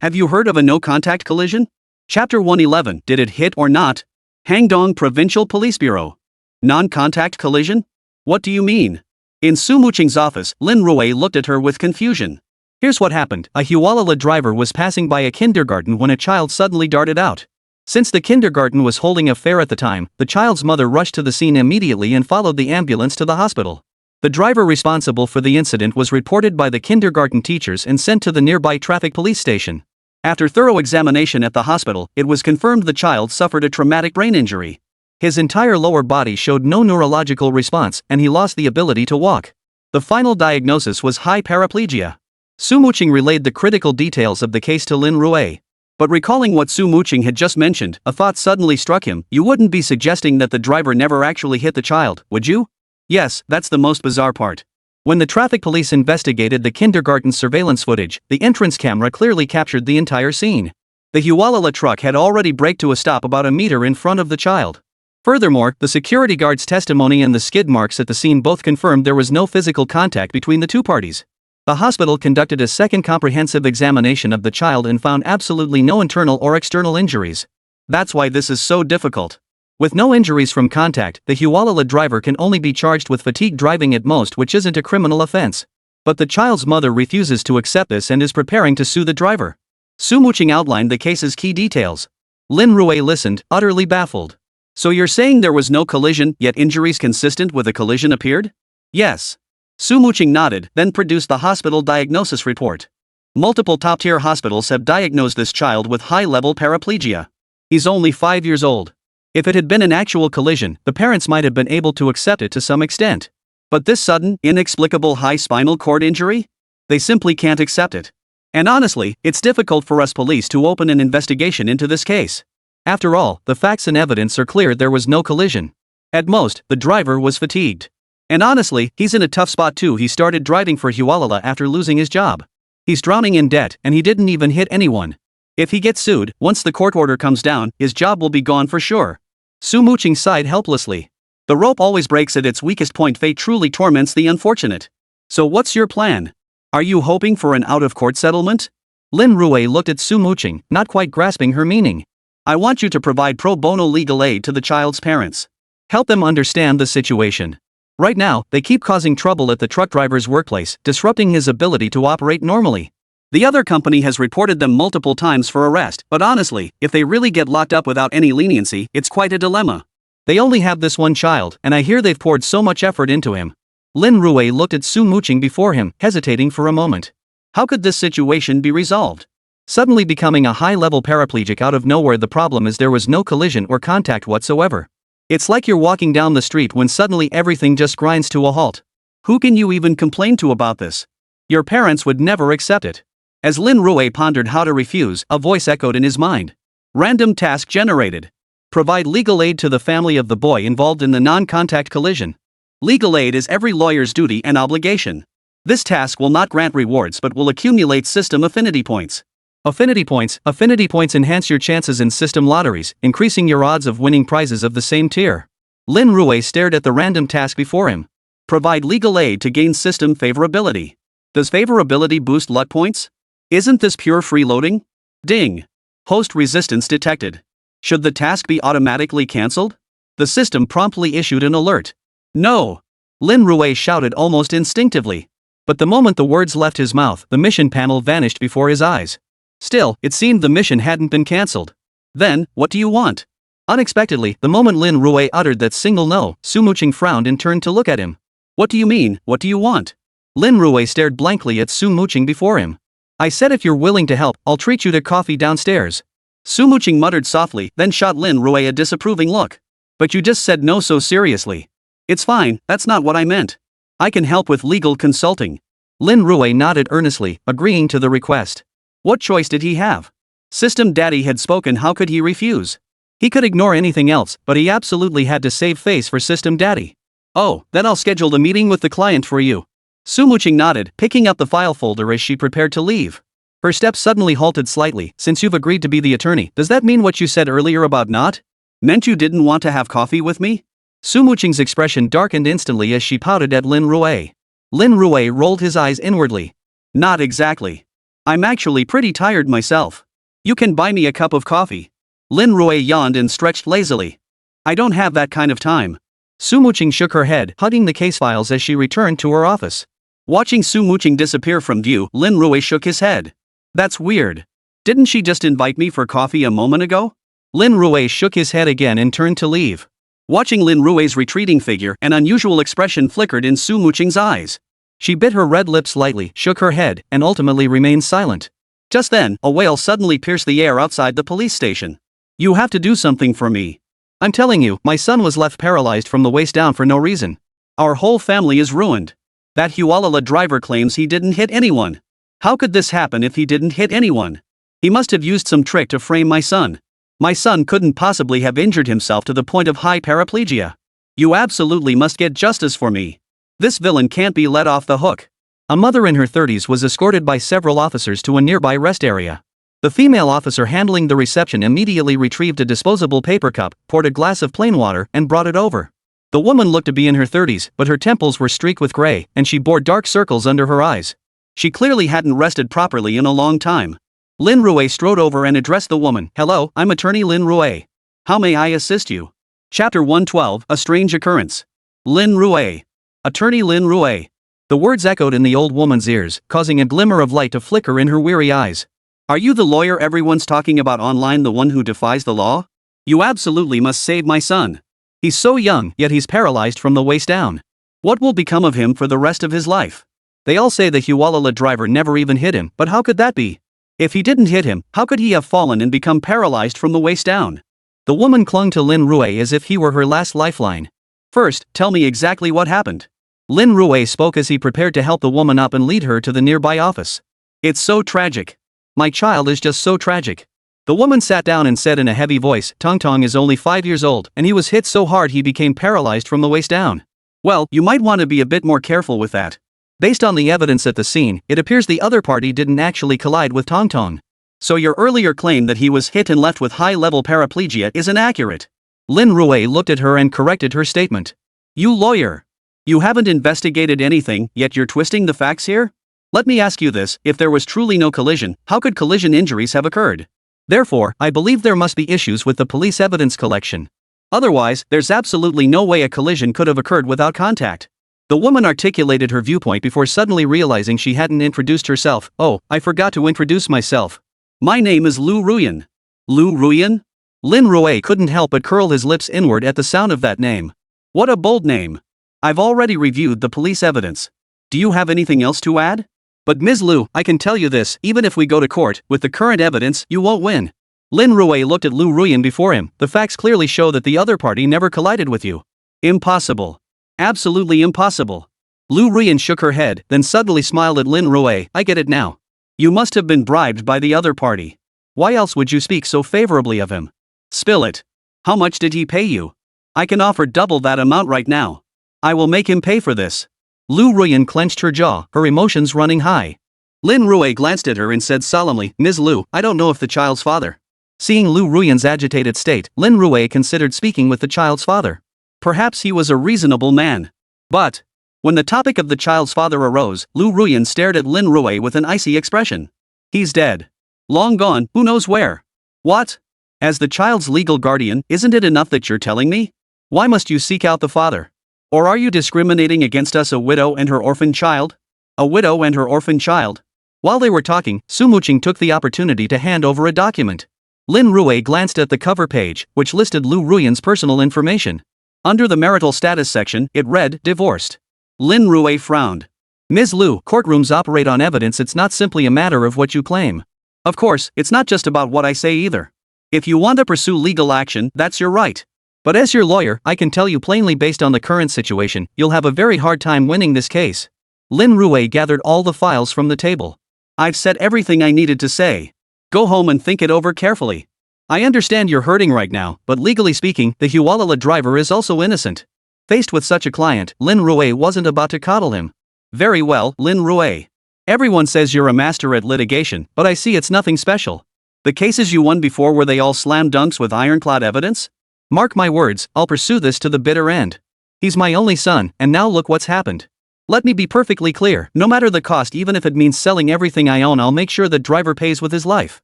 Have you heard of a no-contact collision? Chapter 111, did it hit or not? Hangdong Provincial Police Bureau. Non-contact collision? What do you mean? In Su Muqing's office, Lin Rui looked at her with confusion. Here's what happened. A Hualala driver was passing by a kindergarten when a child suddenly darted out. Since the kindergarten was holding a fair at the time, the child's mother rushed to the scene immediately and followed the ambulance to the hospital. The driver responsible for the incident was reported by the kindergarten teachers and sent to the nearby traffic police station. After thorough examination at the hospital, it was confirmed the child suffered a traumatic brain injury. His entire lower body showed no neurological response, and he lost the ability to walk. The final diagnosis was high paraplegia. Su Muqing relayed the critical details of the case to Lin Rui. But recalling what Su Muqing had just mentioned, a thought suddenly struck him. You wouldn't be suggesting that the driver never actually hit the child, would you? Yes, that's the most bizarre part. When the traffic police investigated the kindergarten surveillance footage, the entrance camera clearly captured the entire scene. The Hualala truck had already braked to a stop about a meter in front of the child. Furthermore, the security guard's testimony and the skid marks at the scene both confirmed there was no physical contact between the two parties. The hospital conducted a second comprehensive examination of the child and found absolutely no internal or external injuries. That's why this is so difficult. With no injuries from contact, the Hualala driver can only be charged with fatigue driving at most, which isn't a criminal offense. But the child's mother refuses to accept this and is preparing to sue the driver. Su Muqing outlined the case's key details. Lin Rui listened, utterly baffled. So you're saying there was no collision, yet injuries consistent with a collision appeared? Yes. Su Muqing nodded, then produced the hospital diagnosis report. Multiple top-tier hospitals have diagnosed this child with high-level paraplegia. He's only 5 years old. If it had been an actual collision, the parents might have been able to accept it to some extent. But this sudden, inexplicable high spinal cord injury? They simply can't accept it. And honestly, it's difficult for us police to open an investigation into this case. After all, the facts and evidence are clear there was no collision. At most, the driver was fatigued. And honestly, he's in a tough spot too. He started driving for Hualala after losing his job. He's drowning in debt and he didn't even hit anyone. If he gets sued, once the court order comes down, his job will be gone for sure. Su Muqing sighed helplessly. The rope always breaks at its weakest point. Fate truly torments the unfortunate. So what's your plan? Are you hoping for an out-of-court settlement? Lin Rui looked at Su Muqing, not quite grasping her meaning. I want you to provide pro bono legal aid to the child's parents. Help them understand the situation. Right now, they keep causing trouble at the truck driver's workplace, disrupting his ability to operate normally. The other company has reported them multiple times for arrest, but honestly, if they really get locked up without any leniency, it's quite a dilemma. They only have this one child, and I hear they've poured so much effort into him. Lin Rui looked at Su Muqing before him, hesitating for a moment. How could this situation be resolved? Suddenly becoming a high-level paraplegic out of nowhere. The problem is there was no collision or contact whatsoever. It's like you're walking down the street when suddenly everything just grinds to a halt. Who can you even complain to about this? Your parents would never accept it. As Lin Rui pondered how to refuse, a voice echoed in his mind. Random task generated. Provide legal aid to the family of the boy involved in the non-contact collision. Legal aid is every lawyer's duty and obligation. This task will not grant rewards but will accumulate system affinity points. Affinity points enhance your chances in system lotteries, increasing your odds of winning prizes of the same tier. Lin Rui stared at the random task before him. Provide legal aid to gain system favorability. Does favorability boost luck points? Isn't this pure freeloading? Ding. Host resistance detected. Should the task be automatically cancelled? The system promptly issued an alert. No. Lin Rui shouted almost instinctively. But the moment the words left his mouth, the mission panel vanished before his eyes. Still, it seemed the mission hadn't been cancelled. Then, what do you want? Unexpectedly, the moment Lin Rui uttered that single no, Su Muqing frowned and turned to look at him. What do you mean, what do you want? Lin Rui stared blankly at Su Muqing before him. I said if you're willing to help, I'll treat you to coffee downstairs. Su Muqing muttered softly, then shot Lin Rui a disapproving look. But you just said no so seriously. It's fine, that's not what I meant. I can help with legal consulting. Lin Rui nodded earnestly, agreeing to the request. What choice did he have? System Daddy had spoken, how could he refuse? He could ignore anything else, but he absolutely had to save face for System Daddy. Oh, then I'll schedule the meeting with the client for you. Su Muqing nodded, picking up the file folder as she prepared to leave. Her steps suddenly halted slightly. Since you've agreed to be the attorney, does that mean what you said earlier about not? Meant you didn't want to have coffee with me? Su Muqing's expression darkened instantly as she pouted at Lin Rui. Lin Rui rolled his eyes inwardly. Not exactly. I'm actually pretty tired myself. You can buy me a cup of coffee. Lin Rui yawned and stretched lazily. I don't have that kind of time. Su Muqing shook her head, hugging the case files as she returned to her office. Watching Su Muqing disappear from view, Lin Rui shook his head. That's weird. Didn't she just invite me for coffee a moment ago? Lin Rui shook his head again and turned to leave. Watching Lin Rui's retreating figure, an unusual expression flickered in Su Muqing's eyes. She bit her red lips slightly, shook her head, and ultimately remained silent. Just then, a wail suddenly pierced the air outside the police station. You have to do something for me. I'm telling you, my son was left paralyzed from the waist down for no reason. Our whole family is ruined. That Hualala driver claims he didn't hit anyone. How could this happen if he didn't hit anyone? He must have used some trick to frame my son. My son couldn't possibly have injured himself to the point of high paraplegia. You absolutely must get justice for me. This villain can't be let off the hook. A mother in her 30s was escorted by several officers to a nearby rest area. The female officer handling the reception immediately retrieved a disposable paper cup, poured a glass of plain water, and brought it over. The woman looked to be in her 30s, but her temples were streaked with gray, and she bore dark circles under her eyes. She clearly hadn't rested properly in a long time. Lin Rui strode over and addressed the woman. Hello, I'm attorney Lin Rui. How may I assist you? Chapter 112, A Strange Occurrence. Lin Rui. Attorney Lin Rui. The words echoed in the old woman's ears, causing a glimmer of light to flicker in her weary eyes. Are you the lawyer everyone's talking about online, the one who defies the law? You absolutely must save my son. He's so young, yet he's paralyzed from the waist down. What will become of him for the rest of his life? They all say the Hualala driver never even hit him, but how could that be? If he didn't hit him, how could he have fallen and become paralyzed from the waist down? The woman clung to Lin Rui as if he were her last lifeline. First, tell me exactly what happened. Lin Rui spoke as he prepared to help the woman up and lead her to the nearby office. It's so tragic. My child is just so tragic. The woman sat down and said in a heavy voice, Tong Tong is only 5 years old, and he was hit so hard he became paralyzed from the waist down. Well, you might want to be a bit more careful with that. Based on the evidence at the scene, it appears the other party didn't actually collide with Tong Tong. So your earlier claim that he was hit and left with high-level paraplegia is inaccurate. Lin Rui looked at her and corrected her statement. You lawyer. You haven't investigated anything, yet you're twisting the facts here? Let me ask you this, if there was truly no collision, how could collision injuries have occurred? Therefore, I believe there must be issues with the police evidence collection. Otherwise, there's absolutely no way a collision could have occurred without contact. The woman articulated her viewpoint before suddenly realizing she hadn't introduced herself. Oh, I forgot to introduce myself. My name is Lin Rui. Lin Rui? Lin Rui couldn't help but curl his lips inward at the sound of that name. What a bold name. I've already reviewed the police evidence. Do you have anything else to add? But Ms. Lu, I can tell you this, even if we go to court, with the current evidence, you won't win. Lin Rui looked at Lin Rui before him. The facts clearly show that the other party never collided with you. Impossible. Absolutely impossible. Lin Rui shook her head, then suddenly smiled at Lin Rui. I get it now. You must have been bribed by the other party. Why else would you speak so favorably of him? Spill it. How much did he pay you? I can offer double that amount right now. I will make him pay for this. Lin Rui clenched her jaw, her emotions running high. Lin Rui glanced at her and said solemnly, Ms. Lu, I don't know if the child's father. Seeing Lin Rui's agitated state, Lin Rui considered speaking with the child's father. Perhaps he was a reasonable man. But, when the topic of the child's father arose, Lin Rui stared at Lin Rui with an icy expression. He's dead. Long gone, who knows where. What? As the child's legal guardian, isn't it enough that you're telling me? Why must you seek out the father? Or are you discriminating against us, a widow and her orphan child? A widow and her orphan child? While they were talking, Su Muqing took the opportunity to hand over a document. Lin Rui glanced at the cover page, which listed Lin Rui's personal information. Under the marital status section, it read, divorced. Lin Rui frowned. Ms. Lu, courtrooms operate on evidence. It's not simply a matter of what you claim. Of course, it's not just about what I say either. If you want to pursue legal action, that's your right. But as your lawyer, I can tell you plainly, based on the current situation, you'll have a very hard time winning this case. Lin Rui gathered all the files from the table. I've said everything I needed to say. Go home and think it over carefully. I understand you're hurting right now, but legally speaking, the Hualala driver is also innocent. Faced with such a client, Lin Rui wasn't about to coddle him. Very well, Lin Rui. Everyone says you're a master at litigation, but I see it's nothing special. The cases you won before, were they all slam dunks with ironclad evidence? Mark my words, I'll pursue this to the bitter end. He's my only son, and now look what's happened. Let me be perfectly clear, no matter the cost, even if it means selling everything I own, I'll make sure the driver pays with his life.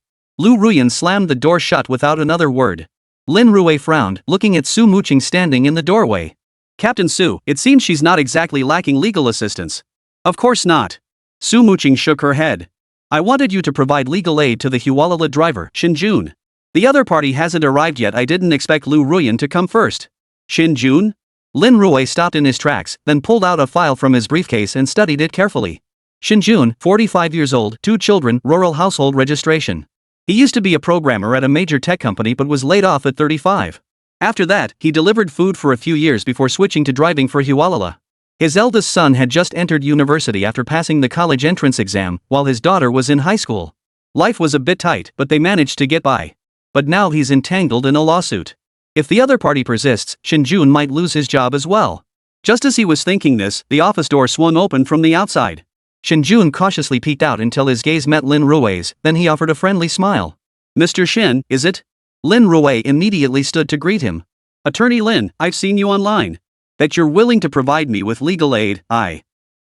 Lin Rui slammed the door shut without another word. Lin Rui frowned, looking at Su Muqing standing in the doorway. Captain Su, it seems she's not exactly lacking legal assistance. Of course not. Su Muqing shook her head. I wanted you to provide legal aid to the Hualala driver, Shinjun. The other party hasn't arrived yet. I didn't expect Lin Rui to come first. Shinjun? Lin Rui stopped in his tracks, then pulled out a file from his briefcase and studied it carefully. Shinjun, 45 years old, 2 children, rural household registration. He used to be a programmer at a major tech company but was laid off at 35. After that, he delivered food for a few years before switching to driving for Hualala. His eldest son had just entered university after passing the college entrance exam, while his daughter was in high school. Life was a bit tight, but they managed to get by. But now he's entangled in a lawsuit. If the other party persists, Shinjun might lose his job as well. Just as he was thinking this, the office door swung open from the outside. Shinjun cautiously peeked out until his gaze met Lin Rui's, then he offered a friendly smile. Mr. Shin, is it? Lin Rui immediately stood to greet him. Attorney Lin, I've seen you online. That you're willing to provide me with legal aid,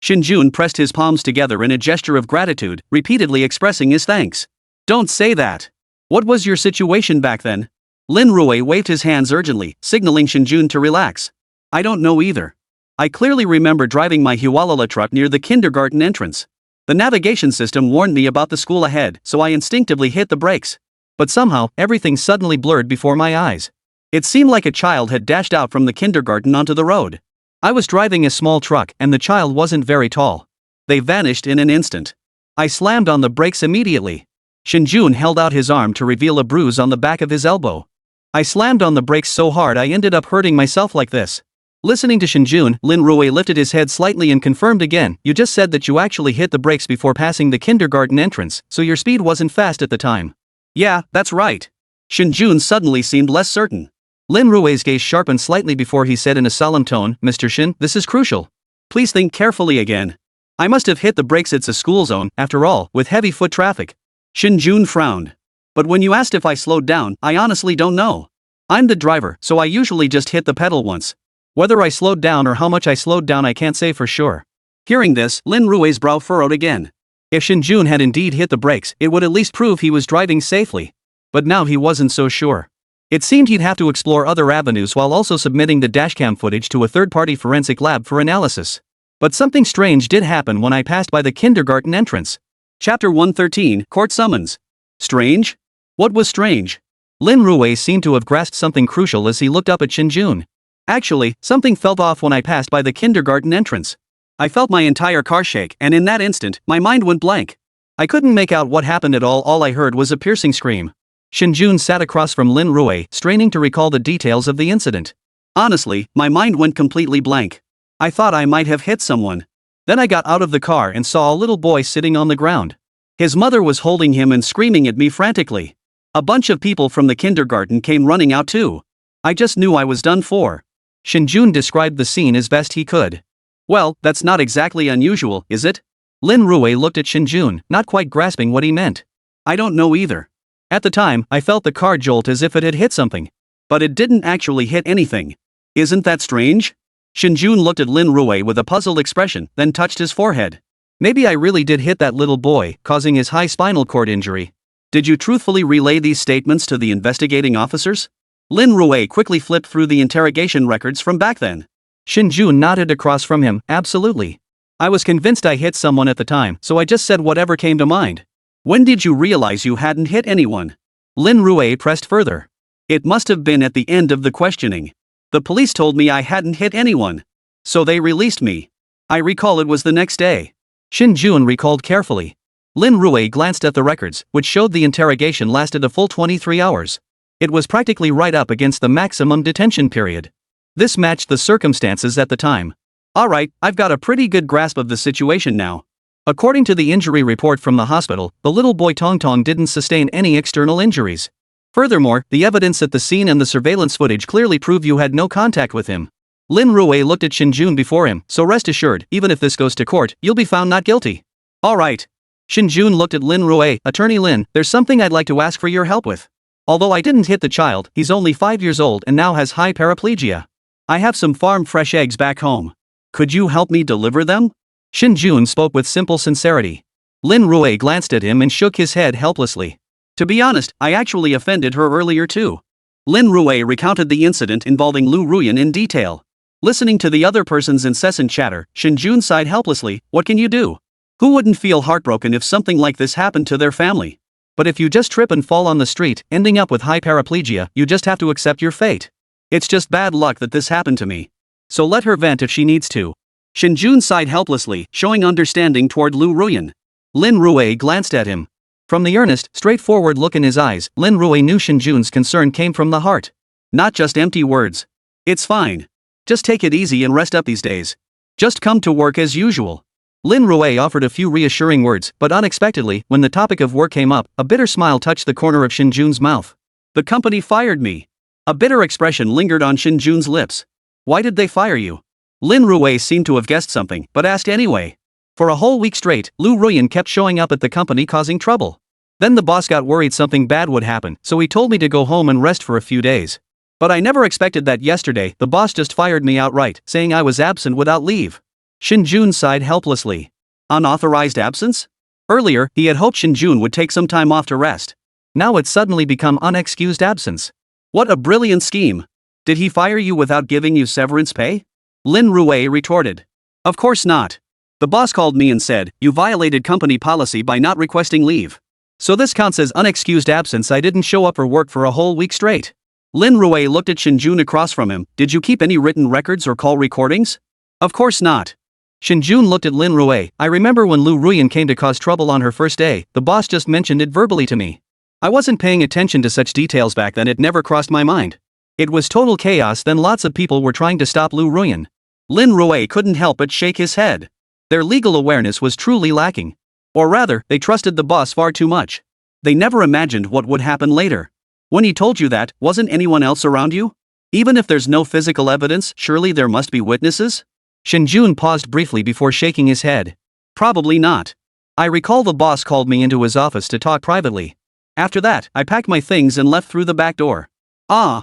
Shinjun pressed his palms together in a gesture of gratitude, repeatedly expressing his thanks. Don't say that. What was your situation back then? Lin Rui waved his hands urgently, signaling Shinjun to relax. I don't know either. I clearly remember driving my Hiwalala truck near the kindergarten entrance. The navigation system warned me about the school ahead, so I instinctively hit the brakes. But somehow, everything suddenly blurred before my eyes. It seemed like a child had dashed out from the kindergarten onto the road. I was driving a small truck, and the child wasn't very tall. They vanished in an instant. I slammed on the brakes immediately. Shinjun held out his arm to reveal a bruise on the back of his elbow. I slammed on the brakes so hard I ended up hurting myself like this. Listening to Shinjun, Lin Rui lifted his head slightly and confirmed again, "You just said that you actually hit the brakes before passing the kindergarten entrance, so your speed wasn't fast at the time." "Yeah, that's right." Shinjun suddenly seemed less certain. Lin Rui's gaze sharpened slightly before he said in a solemn tone, "Mr. Shin, this is crucial. Please think carefully again. I must have hit the brakes, it's a school zone, after all, with heavy foot traffic." Shinjun frowned. "But when you asked if I slowed down, I honestly don't know. I'm the driver, so I usually just hit the pedal once. Whether I slowed down or how much I slowed down I can't say for sure." Hearing this, Lin Rui's brow furrowed again. If Shinjun had indeed hit the brakes, it would at least prove he was driving safely. But now he wasn't so sure. It seemed he'd have to explore other avenues while also submitting the dashcam footage to a third-party forensic lab for analysis. But something strange did happen when I passed by the kindergarten entrance. Chapter 113, Court Summons. Strange? What was strange? Lin Rui seemed to have grasped something crucial as he looked up at Shinjun. Actually, something felt off when I passed by the kindergarten entrance. I felt my entire car shake, and in that instant, my mind went blank. I couldn't make out what happened at all I heard was a piercing scream. Shinjun sat across from Lin Rui, straining to recall the details of the incident. Honestly, my mind went completely blank. I thought I might have hit someone. Then I got out of the car and saw a little boy sitting on the ground. His mother was holding him and screaming at me frantically. A bunch of people from the kindergarten came running out too. I just knew I was done for. Shinjun described the scene as best he could. "Well, that's not exactly unusual, is it?" Lin Rui looked at Shinjun, not quite grasping what he meant. "I don't know either. At the time, I felt the car jolt as if it had hit something. But it didn't actually hit anything. Isn't that strange?" Shinjun looked at Lin Rui with a puzzled expression, then touched his forehead. "Maybe I really did hit that little boy, causing his high spinal cord injury. Did you truthfully relay these statements to the investigating officers?" Lin Rui quickly flipped through the interrogation records from back then. Shinjun nodded across from him, "Absolutely. I was convinced I hit someone at the time, so I just said whatever came to mind." "When did you realize you hadn't hit anyone?" Lin Rui pressed further. "It must have been at the end of the questioning. The police told me I hadn't hit anyone. So they released me. I recall it was the next day." Shinjun recalled carefully. Lin Rui glanced at the records, which showed the interrogation lasted a full 23 hours. It was practically right up against the maximum detention period. This matched the circumstances at the time. "Alright, I've got a pretty good grasp of the situation now. According to the injury report from the hospital, the little boy Tong Tong didn't sustain any external injuries. Furthermore, the evidence at the scene and the surveillance footage clearly prove you had no contact with him." Lin Rui looked at Shinjun before him, "So rest assured, even if this goes to court, you'll be found not guilty." "Alright." Shinjun looked at Lin Rui, "Attorney Lin, there's something I'd like to ask for your help with. Although I didn't hit the child, he's only 5 years old and now has high paraplegia. I have some farm-fresh eggs back home. Could you help me deliver them?" Shinjun spoke with simple sincerity. Lin Rui glanced at him and shook his head helplessly. "To be honest, I actually offended her earlier too." Lin Rui recounted the incident involving Lu Ruyan in detail. Listening to the other person's incessant chatter, Shinjun sighed helplessly. "What can you do? Who wouldn't feel heartbroken if something like this happened to their family? But if you just trip and fall on the street, ending up with high paraplegia, you just have to accept your fate. It's just bad luck that this happened to me. So let her vent if she needs to." Shinjun sighed helplessly, showing understanding toward Lu Ruyan. Lin Rui glanced at him. From the earnest, straightforward look in his eyes, Lin Rui knew Shinjun's concern came from the heart. Not just empty words. "It's fine. Just take it easy and rest up these days. Just come to work as usual." Lin Rui offered a few reassuring words, but unexpectedly, when the topic of work came up, a bitter smile touched the corner of Shinjun's mouth. "The company fired me." A bitter expression lingered on Shinjun's lips. "Why did they fire you?" Lin Rui seemed to have guessed something, but asked anyway. "For a whole week straight, Lu Ruyan kept showing up at the company causing trouble. Then the boss got worried something bad would happen, so he told me to go home and rest for a few days. But I never expected that yesterday, the boss just fired me outright, saying I was absent without leave." Shinjun sighed helplessly. Unauthorized absence? Earlier, he had hoped Shinjun would take some time off to rest. Now it's suddenly become unexcused absence. What a brilliant scheme. Did he fire you without giving you severance pay? Lin Rui retorted. Of course not. The boss called me and said, you violated company policy by not requesting leave. So this counts as unexcused absence. I didn't show up for work for a whole week straight. Lin Rui looked at Shinjun across from him. Did you keep any written records or call recordings? Of course not. Shinjun looked at Lin Rui. I remember when Lin Rui came to cause trouble on her first day, the boss just mentioned it verbally to me. I wasn't paying attention to such details back then, it never crossed my mind. It was total chaos then, lots of people were trying to stop Lin Rui. Lin Rui couldn't help but shake his head. Their legal awareness was truly lacking. Or rather, they trusted the boss far too much. They never imagined what would happen later. When he told you that, wasn't anyone else around you? Even if there's no physical evidence, surely there must be witnesses? Shinjun paused briefly before shaking his head. Probably not. I recall the boss called me into his office to talk privately. After that, I packed my things and left through the back door.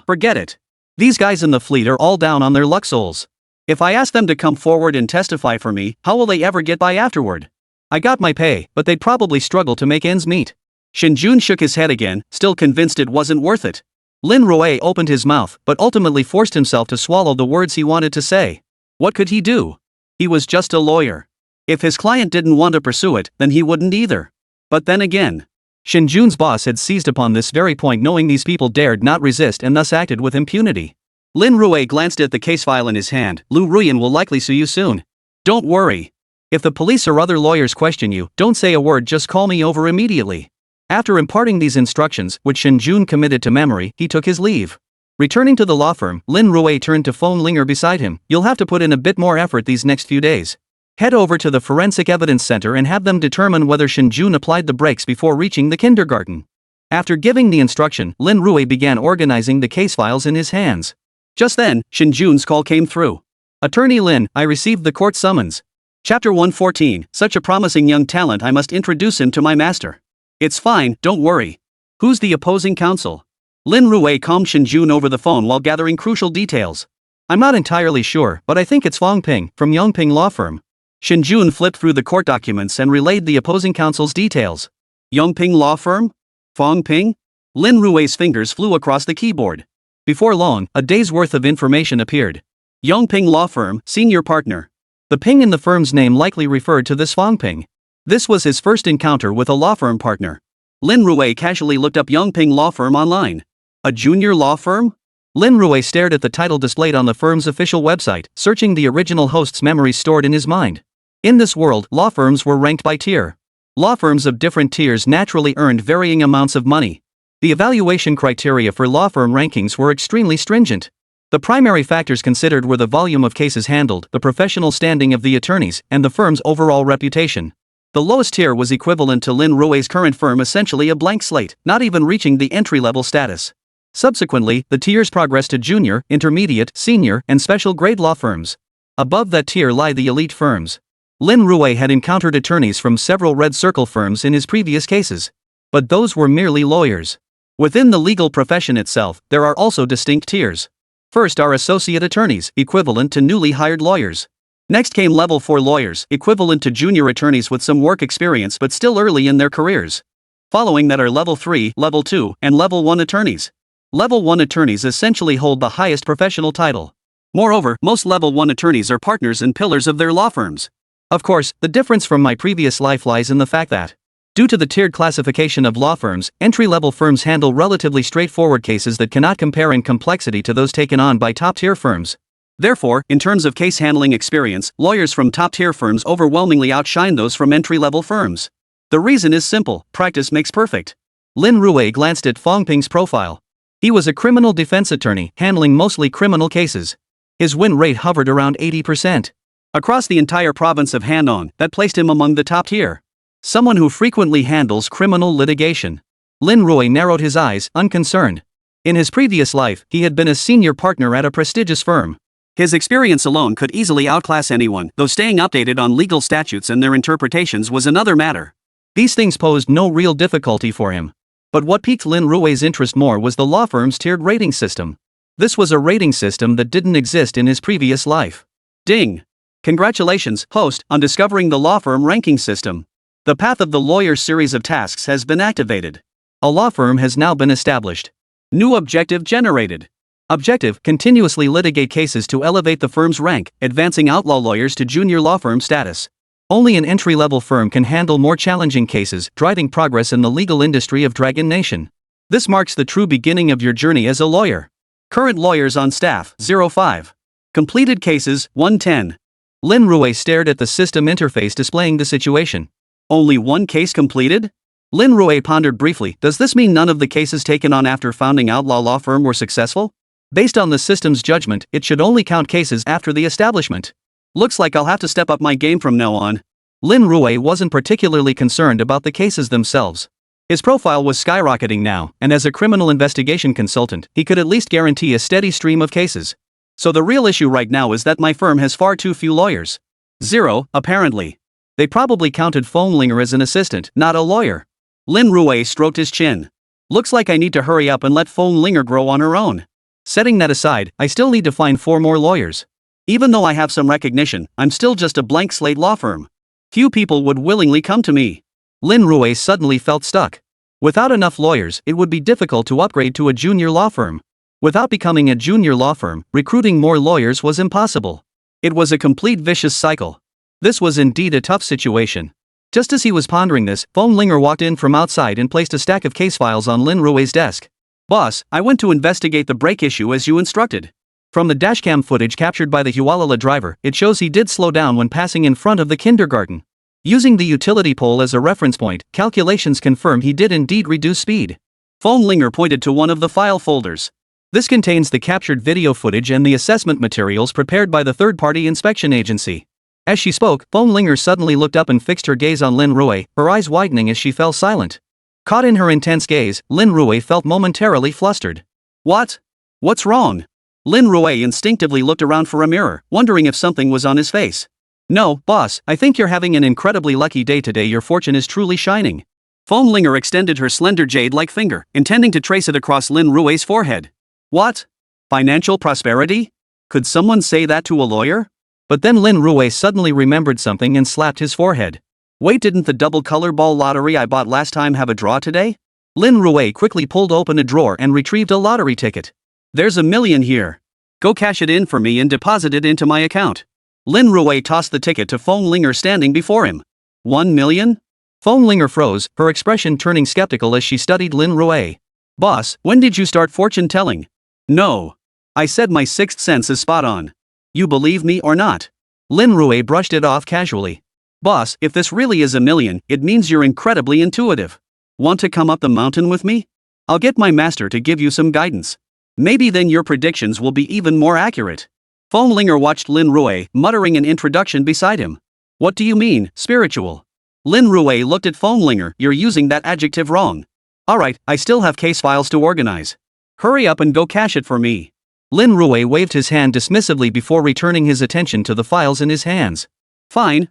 Forget it. These guys in the fleet are all down on their luck souls. If I ask them to come forward and testify for me, how will they ever get by afterward? I got my pay, but they'd probably struggle to make ends meet. Shinjun shook his head again, still convinced it wasn't worth it. Lin Rui opened his mouth, but ultimately forced himself to swallow the words he wanted to say. What could he do? He was just a lawyer. If his client didn't want to pursue it, then he wouldn't either. But then again, Shinjun's boss had seized upon this very point, knowing these people dared not resist and thus acted with impunity. Lin Rui glanced at the case file in his hand. Lin Rui will likely sue you soon. Don't worry. If the police or other lawyers question you, don't say a word, just call me over immediately. After imparting these instructions, which Shinjun committed to memory, he took his leave. Returning to the law firm, Lin Rui turned to phone Linger beside him. You'll have to put in a bit more effort these next few days. Head over to the Forensic Evidence Center and have them determine whether Shinjun applied the brakes before reaching the kindergarten. After giving the instruction, Lin Rui began organizing the case files in his hands. Just then, Shinjun's call came through. Attorney Lin, I received the court summons. Chapter 114, such a promising young talent, I must introduce him to my master. It's fine, don't worry. Who's the opposing counsel? Lin Rui calmed Shinjun over the phone while gathering crucial details. I'm not entirely sure, but I think it's Fong Ping, from Yongping Law Firm. Shinjun flipped through the court documents and relayed the opposing counsel's details. Yongping Law Firm? Fong Ping? Lin Rui's fingers flew across the keyboard. Before long, a day's worth of information appeared. Yongping Law Firm, senior partner. The Ping in the firm's name likely referred to this Fong Ping. This was his first encounter with a law firm partner. Lin Rui casually looked up Yongping Law Firm online. A junior law firm? Lin Rui stared at the title displayed on the firm's official website, searching the original host's memories stored in his mind. In this world, law firms were ranked by tier. Law firms of different tiers naturally earned varying amounts of money. The evaluation criteria for law firm rankings were extremely stringent. The primary factors considered were the volume of cases handled, the professional standing of the attorneys, and the firm's overall reputation. The lowest tier was equivalent to Lin Rui's current firm, essentially a blank slate, not even reaching the entry-level status. Subsequently, the tiers progressed to junior, intermediate, senior, and special grade law firms. Above that tier lie the elite firms. Lin Rui had encountered attorneys from several red circle firms in his previous cases. But those were merely lawyers. Within the legal profession itself, there are also distinct tiers. First are associate attorneys, equivalent to newly hired lawyers. Next came level 4 lawyers, equivalent to junior attorneys with some work experience but still early in their careers. Following that are level 3, level 2, and level 1 attorneys. Level 1 attorneys essentially hold the highest professional title. Moreover, most level 1 attorneys are partners and pillars of their law firms. Of course, the difference from my previous life lies in the fact that, due to the tiered classification of law firms, entry-level firms handle relatively straightforward cases that cannot compare in complexity to those taken on by top-tier firms. Therefore, in terms of case handling experience, lawyers from top-tier firms overwhelmingly outshine those from entry-level firms. The reason is simple: practice makes perfect. Lin Rui glanced at Fong Ping's profile. He was a criminal defense attorney, handling mostly criminal cases. His win rate hovered around 80%. Across the entire province of Hanong, that placed him among the top tier. Someone who frequently handles criminal litigation. Lin Rui narrowed his eyes, unconcerned. In his previous life, he had been a senior partner at a prestigious firm. His experience alone could easily outclass anyone, though staying updated on legal statutes and their interpretations was another matter. These things posed no real difficulty for him. But what piqued Lin Rui's interest more was the law firm's tiered rating system. This was a rating system that didn't exist in his previous life. Ding! Congratulations, host, on discovering the law firm ranking system. The path of the lawyer's series of tasks has been activated. A law firm has now been established. New objective generated. Objective: continuously litigate cases to elevate the firm's rank, advancing outlaw lawyers to junior law firm status. Only an entry-level firm can handle more challenging cases, driving progress in the legal industry of Dragon Nation. This marks the true beginning of your journey as a lawyer. Current lawyers on staff, 05. Completed cases, 110. Lin Rui stared at the system interface displaying the situation. Only one case completed? Lin Rui pondered briefly. Does this mean none of the cases taken on after founding outlaw law firm were successful? Based on the system's judgment, it should only count cases after the establishment. Looks like I'll have to step up my game from now on. Lin Rui wasn't particularly concerned about the cases themselves. His profile was skyrocketing now, and as a criminal investigation consultant, he could at least guarantee a steady stream of cases. So the real issue right now is that my firm has far too few lawyers. 0, apparently. They probably counted Linger as an assistant, not a lawyer. Lin Rui stroked his chin. Looks like I need to hurry up and let Linger grow on her own. Setting that aside, I still need to find 4 more lawyers. Even though I have some recognition, I'm still just a blank slate law firm. Few people would willingly come to me. Lin Rui suddenly felt stuck. Without enough lawyers, it would be difficult to upgrade to a junior law firm. Without becoming a junior law firm, recruiting more lawyers was impossible. It was a complete vicious cycle. This was indeed a tough situation. Just as he was pondering this, Linger walked in from outside and placed a stack of case files on Lin Rui's desk. Boss, I went to investigate the brake issue as you instructed. From the dashcam footage captured by the Hualala driver, it shows he did slow down when passing in front of the kindergarten. Using the utility pole as a reference point, calculations confirm he did indeed reduce speed. Linger pointed to one of the file folders. This contains the captured video footage and the assessment materials prepared by the third-party inspection agency. As she spoke, Linger suddenly looked up and fixed her gaze on Lin Rui, her eyes widening as she fell silent. Caught in her intense gaze, Lin Rui felt momentarily flustered. What? What's wrong? Lin Rui instinctively looked around for a mirror, wondering if something was on his face. No, boss, I think you're having an incredibly lucky day today. Your fortune is truly shining. Linger extended her slender jade-like finger, intending to trace it across Lin Rui's forehead. What? Financial prosperity? Could someone say that to a lawyer? But then Lin Rui suddenly remembered something and slapped his forehead. Wait, didn't the double color ball lottery I bought last time have a draw today? Lin Rui quickly pulled open a drawer and retrieved a lottery ticket. There's $1 million here. Go cash it in for me and deposit it into my account. Lin Rui tossed the ticket to Linger standing before him. 1 million? Linger froze, her expression turning skeptical as she studied Lin Rui. Boss, when did you start fortune telling? No. I said my sixth sense is spot on. You believe me or not? Lin Rui brushed it off casually. Boss, if this really is $1 million, it means you're incredibly intuitive. Want to come up the mountain with me? I'll get my master to give you some guidance. Maybe then your predictions will be even more accurate. Linger watched Lin Rui, muttering an introduction beside him. What do you mean, spiritual? Lin Rui looked at Linger. You're using that adjective wrong. Alright, I still have case files to organize. Hurry up and go cash it for me. Lin Rui waved his hand dismissively before returning his attention to the files in his hands. Fine.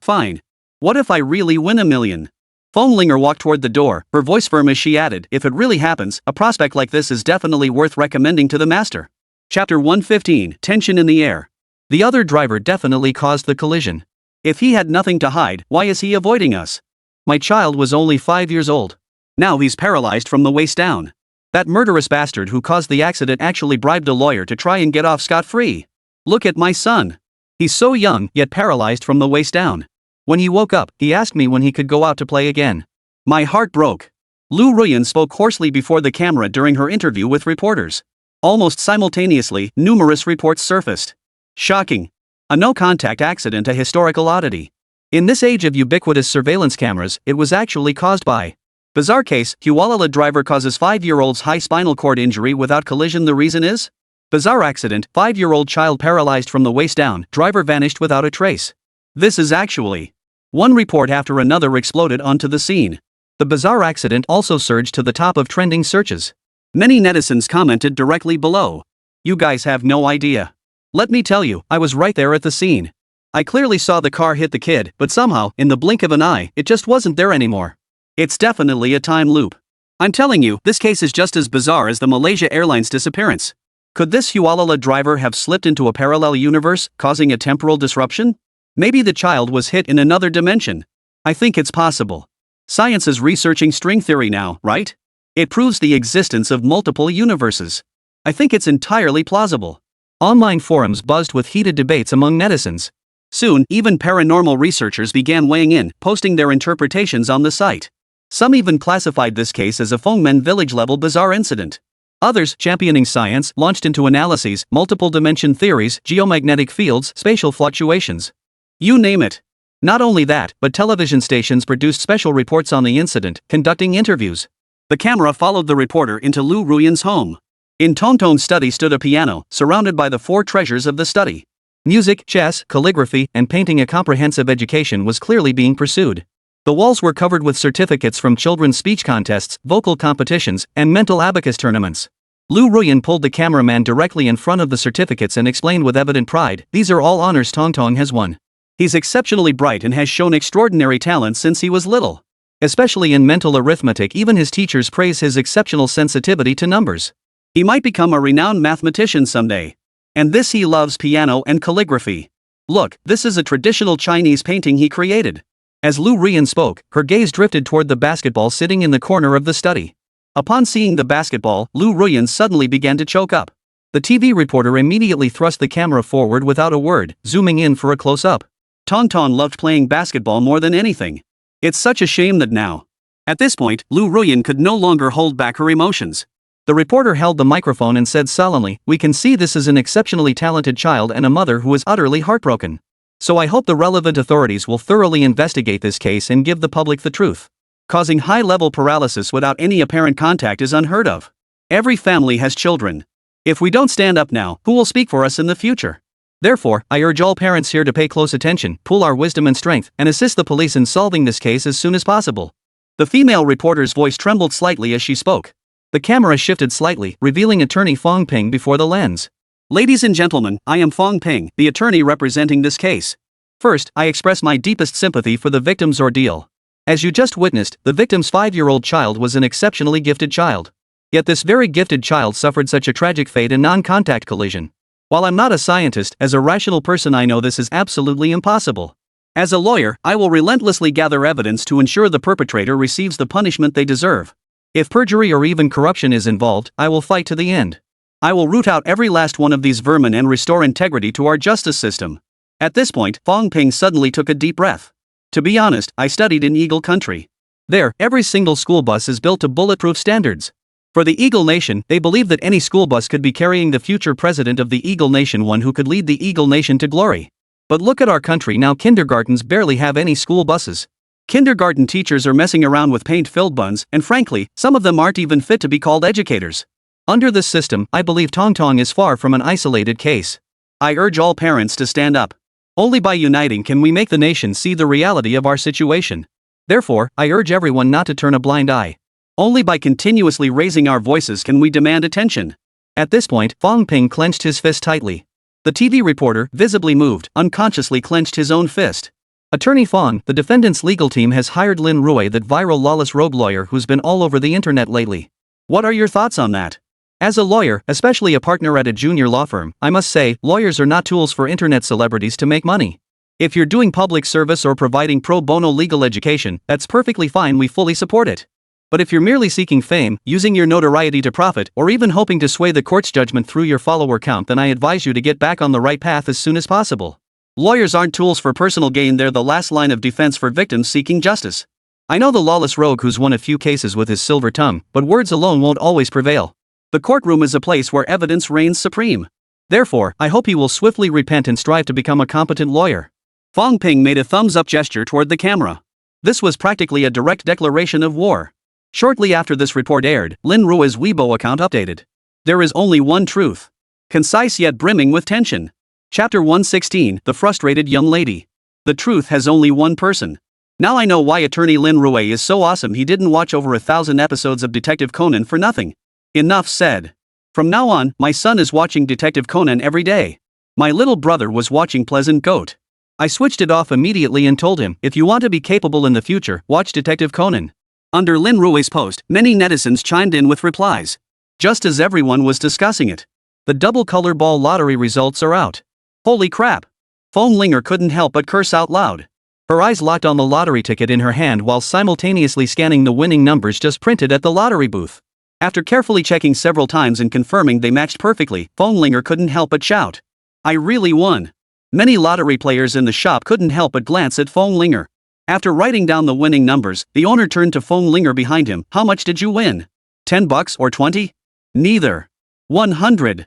What if I really win $1 million? Linger walked toward the door, her voice firm as she added, if it really happens, a prospect like this is definitely worth recommending to the master. Chapter 115, Tension in the Air. The other driver definitely caused the collision. If he had nothing to hide, why is he avoiding us? My child was only 5 years old. Now he's paralyzed from the waist down. That murderous bastard who caused the accident actually bribed a lawyer to try and get off scot-free. Look at my son. He's so young, yet paralyzed from the waist down. When he woke up, he asked me when he could go out to play again. My heart broke. Lin Rui spoke hoarsely before the camera during her interview with reporters. Almost simultaneously, numerous reports surfaced. Shocking. A no-contact accident, a historical oddity. In this age of ubiquitous surveillance cameras, it was actually caused by. Bizarre case, Hualala driver causes 5-year-old's high spinal cord injury without collision. The reason is? Bizarre accident, 5-year-old child paralyzed from the waist down, driver vanished without a trace. This is actually. One report after another exploded onto the scene. The bizarre accident also surged to the top of trending searches. Many netizens commented directly below. You guys have no idea. Let me tell you, I was right there at the scene. I clearly saw the car hit the kid, but somehow, in the blink of an eye, it just wasn't there anymore. It's definitely a time loop. I'm telling you, this case is just as bizarre as the Malaysia Airlines disappearance. Could this Hualala driver have slipped into a parallel universe, causing a temporal disruption? Maybe the child was hit in another dimension. I think it's possible. Science is researching string theory now, right? It proves the existence of multiple universes. I think it's entirely plausible. Online forums buzzed with heated debates among netizens. Soon, even paranormal researchers began weighing in, posting their interpretations on the site. Some even classified this case as a Fengmen village-level bizarre incident. Others, championing science, launched into analyses, multiple dimension theories, geomagnetic fields, spatial fluctuations. You name it. Not only that, but television stations produced special reports on the incident, conducting interviews. The camera followed the reporter into Lin Rui's home. In Tongtong's study stood a piano, surrounded by the four treasures of the study. Music, chess, calligraphy, and painting. A comprehensive education was clearly being pursued. The walls were covered with certificates from children's speech contests, vocal competitions, and mental abacus tournaments. Lin Rui pulled the cameraman directly in front of the certificates and explained with evident pride, "These are all honors Tongtong has won. He's exceptionally bright and has shown extraordinary talent since he was little. Especially in mental arithmetic, even his teachers praise his exceptional sensitivity to numbers. He might become a renowned mathematician someday. And this he loves piano and calligraphy. Look, this is a traditional Chinese painting he created." As Lin Rui spoke, her gaze drifted toward the basketball sitting in the corner of the study. Upon seeing the basketball, Lin Rui suddenly began to choke up. The TV reporter immediately thrust the camera forward without a word, zooming in for a close-up. Tongtong loved playing basketball more than anything. It's such a shame that now. At this point, Lin Rui could no longer hold back her emotions. The reporter held the microphone and said solemnly, "We can see this is an exceptionally talented child and a mother who is utterly heartbroken. So I hope the relevant authorities will thoroughly investigate this case and give the public the truth. Causing high-level paralysis without any apparent contact is unheard of. Every family has children. If we don't stand up now, who will speak for us in the future? Therefore, I urge all parents here to pay close attention, pool our wisdom and strength, and assist the police in solving this case as soon as possible." The female reporter's voice trembled slightly as she spoke. The camera shifted slightly, revealing attorney Fong Ping before the lens. "Ladies and gentlemen, I am Fong Ping, the attorney representing this case. First, I express my deepest sympathy for the victim's ordeal. As you just witnessed, the victim's 5-year-old child was an exceptionally gifted child. Yet this very gifted child suffered such a tragic fate in non-contact collision. While I'm not a scientist, as a rational person I know this is absolutely impossible. As a lawyer, I will relentlessly gather evidence to ensure the perpetrator receives the punishment they deserve. If perjury or even corruption is involved, I will fight to the end. I will root out every last one of these vermin and restore integrity to our justice system." At this point, Fong Ping suddenly took a deep breath. "To be honest, I studied in Eagle Country. There, every single school bus is built to bulletproof standards. For the Eagle Nation, they believe that any school bus could be carrying the future president of the Eagle Nation, one who could lead the Eagle Nation to glory. But look at our country now. Kindergartens barely have any school buses. Kindergarten teachers are messing around with paint-filled buns, and frankly, some of them aren't even fit to be called educators. Under this system, I believe Tongtong is far from an isolated case. I urge all parents to stand up. Only by uniting can we make the nation see the reality of our situation. Therefore, I urge everyone not to turn a blind eye. Only by continuously raising our voices can we demand attention." At this point, Fong Ping clenched his fist tightly. The TV reporter, visibly moved, unconsciously clenched his own fist. "Attorney Fong, the defendant's legal team has hired Lin Rui, that viral lawless rogue lawyer who's been all over the internet lately. What are your thoughts on that? As a lawyer, especially a partner at a junior law firm, I must say, lawyers are not tools for internet celebrities to make money. If you're doing public service or providing pro bono legal education, that's perfectly fine, we fully support it. But if you're merely seeking fame, using your notoriety to profit, or even hoping to sway the court's judgment through your follower count, then I advise you to get back on the right path as soon as possible. Lawyers aren't tools for personal gain, they're the last line of defense for victims seeking justice. I know the lawless rogue who's won a few cases with his silver tongue, but words alone won't always prevail. The courtroom is a place where evidence reigns supreme. Therefore, I hope he will swiftly repent and strive to become a competent lawyer." Fong Ping made a thumbs-up gesture toward the camera. This was practically a direct declaration of war. Shortly after this report aired, Lin Rui's Weibo account updated. "There is only one truth. Concise yet brimming with tension." Chapter 116, The Frustrated Young Lady. "The truth has only one person. Now I know why attorney Lin Rui is so awesome. He didn't watch over 1,000 episodes of Detective Conan for nothing. Enough said. From now on, my son is watching Detective Conan every day. My little brother was watching Pleasant Goat. I switched it off immediately and told him, if you want to be capable in the future, watch Detective Conan." Under Lin Rui's post, many netizens chimed in with replies. Just as everyone was discussing it, the double color ball lottery results are out. Holy crap! Fong Linger couldn't help but curse out loud. Her eyes locked on the lottery ticket in her hand while simultaneously scanning the winning numbers just printed at the lottery booth. After carefully checking several times and confirming they matched perfectly, Linger couldn't help but shout. I really won. Many lottery players in the shop couldn't help but glance at Linger. After writing down the winning numbers, the owner turned to Linger behind him. How much did you win? $10 or 20? Neither. 100.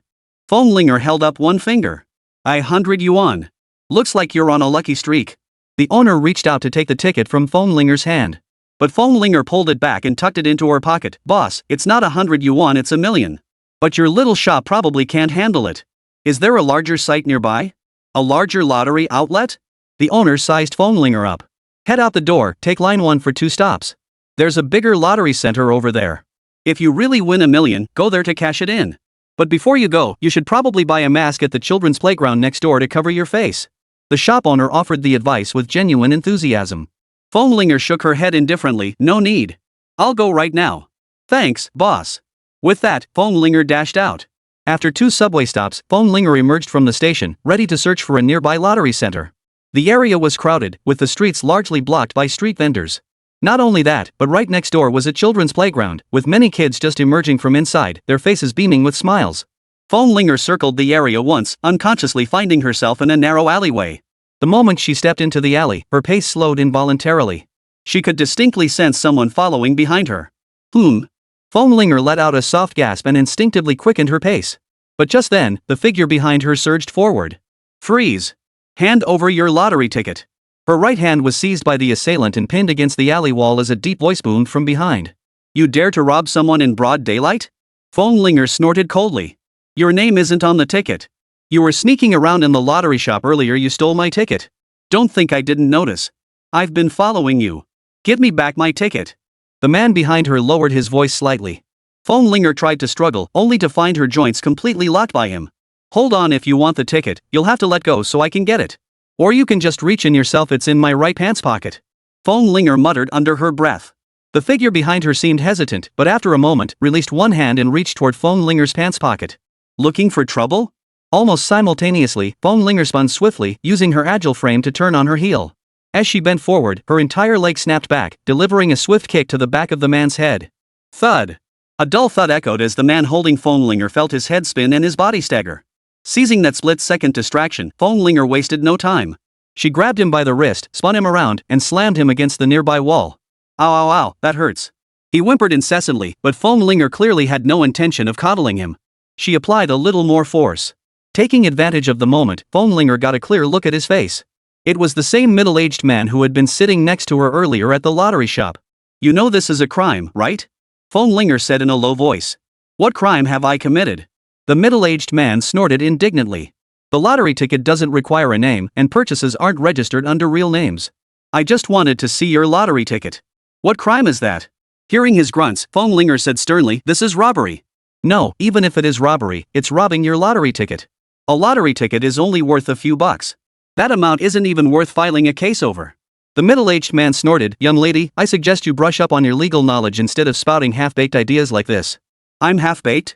Linger held up one finger. 100 yuan. Looks like you're on a lucky streak. The owner reached out to take the ticket from Linger's hand. But Linger pulled it back and tucked it into her pocket. Boss, it's not 100 yuan, it's 1,000,000. But your little shop probably can't handle it. Is there a larger site nearby? A larger lottery outlet? The owner sized Linger up. Head out the door, take line 1 for 2 stops. There's a bigger lottery center over there. If you really win 1,000,000, go there to cash it in. But before you go, you should probably buy a mask at the children's playground next door to cover your face. The shop owner offered the advice with genuine enthusiasm. Linger shook her head indifferently. No need. I'll go right now. Thanks, boss. With that, Linger dashed out. After 2 subway stops, Linger emerged from the station, ready to search for a nearby lottery center. The area was crowded, with the streets largely blocked by street vendors. Not only that, but right next door was a children's playground, with many kids just emerging from inside, their faces beaming with smiles. Linger circled the area once, unconsciously finding herself in a narrow alleyway. The moment she stepped into the alley, her pace slowed involuntarily. She could distinctly sense someone following behind her. Linger let out a soft gasp and instinctively quickened her pace. But just then, the figure behind her surged forward. Freeze! Hand over your lottery ticket. Her right hand was seized by the assailant and pinned against the alley wall as a deep voice boomed from behind. You dare to rob someone in broad daylight? Linger snorted coldly. Your name isn't on the ticket. You were sneaking around in the lottery shop earlier, you stole my ticket. Don't think I didn't notice. I've been following you. Give me back my ticket. The man behind her lowered his voice slightly. Linger tried to struggle, only to find her joints completely locked by him. Hold on, if you want the ticket, you'll have to let go so I can get it. Or you can just reach in yourself, it's in my right pants pocket. Linger muttered under her breath. The figure behind her seemed hesitant, but after a moment, released one hand and reached toward Linger's pants pocket. Looking for trouble? Almost simultaneously, Linger spun swiftly, using her agile frame to turn on her heel. As she bent forward, her entire leg snapped back, delivering a swift kick to the back of the man's head. Thud! A dull thud echoed as the man holding Linger felt his head spin and his body stagger. Seizing that split-second distraction, Linger wasted no time. She grabbed him by the wrist, spun him around, and slammed him against the nearby wall. Ow ow ow, that hurts. He whimpered incessantly, but Linger clearly had no intention of coddling him. She applied a little more force. Taking advantage of the moment, Linger got a clear look at his face. It was the same middle-aged man who had been sitting next to her earlier at the lottery shop. You know this is a crime, right? Linger said in a low voice. What crime have I committed? The middle-aged man snorted indignantly. The lottery ticket doesn't require a name, and purchases aren't registered under real names. I just wanted to see your lottery ticket. What crime is that? Hearing his grunts, Linger said sternly, this is robbery. No, even if it is robbery, it's robbing your lottery ticket. A lottery ticket is only worth a few bucks. That amount isn't even worth filing a case over. The middle-aged man snorted, young lady, I suggest you brush up on your legal knowledge instead of spouting half-baked ideas like this. I'm half-baked?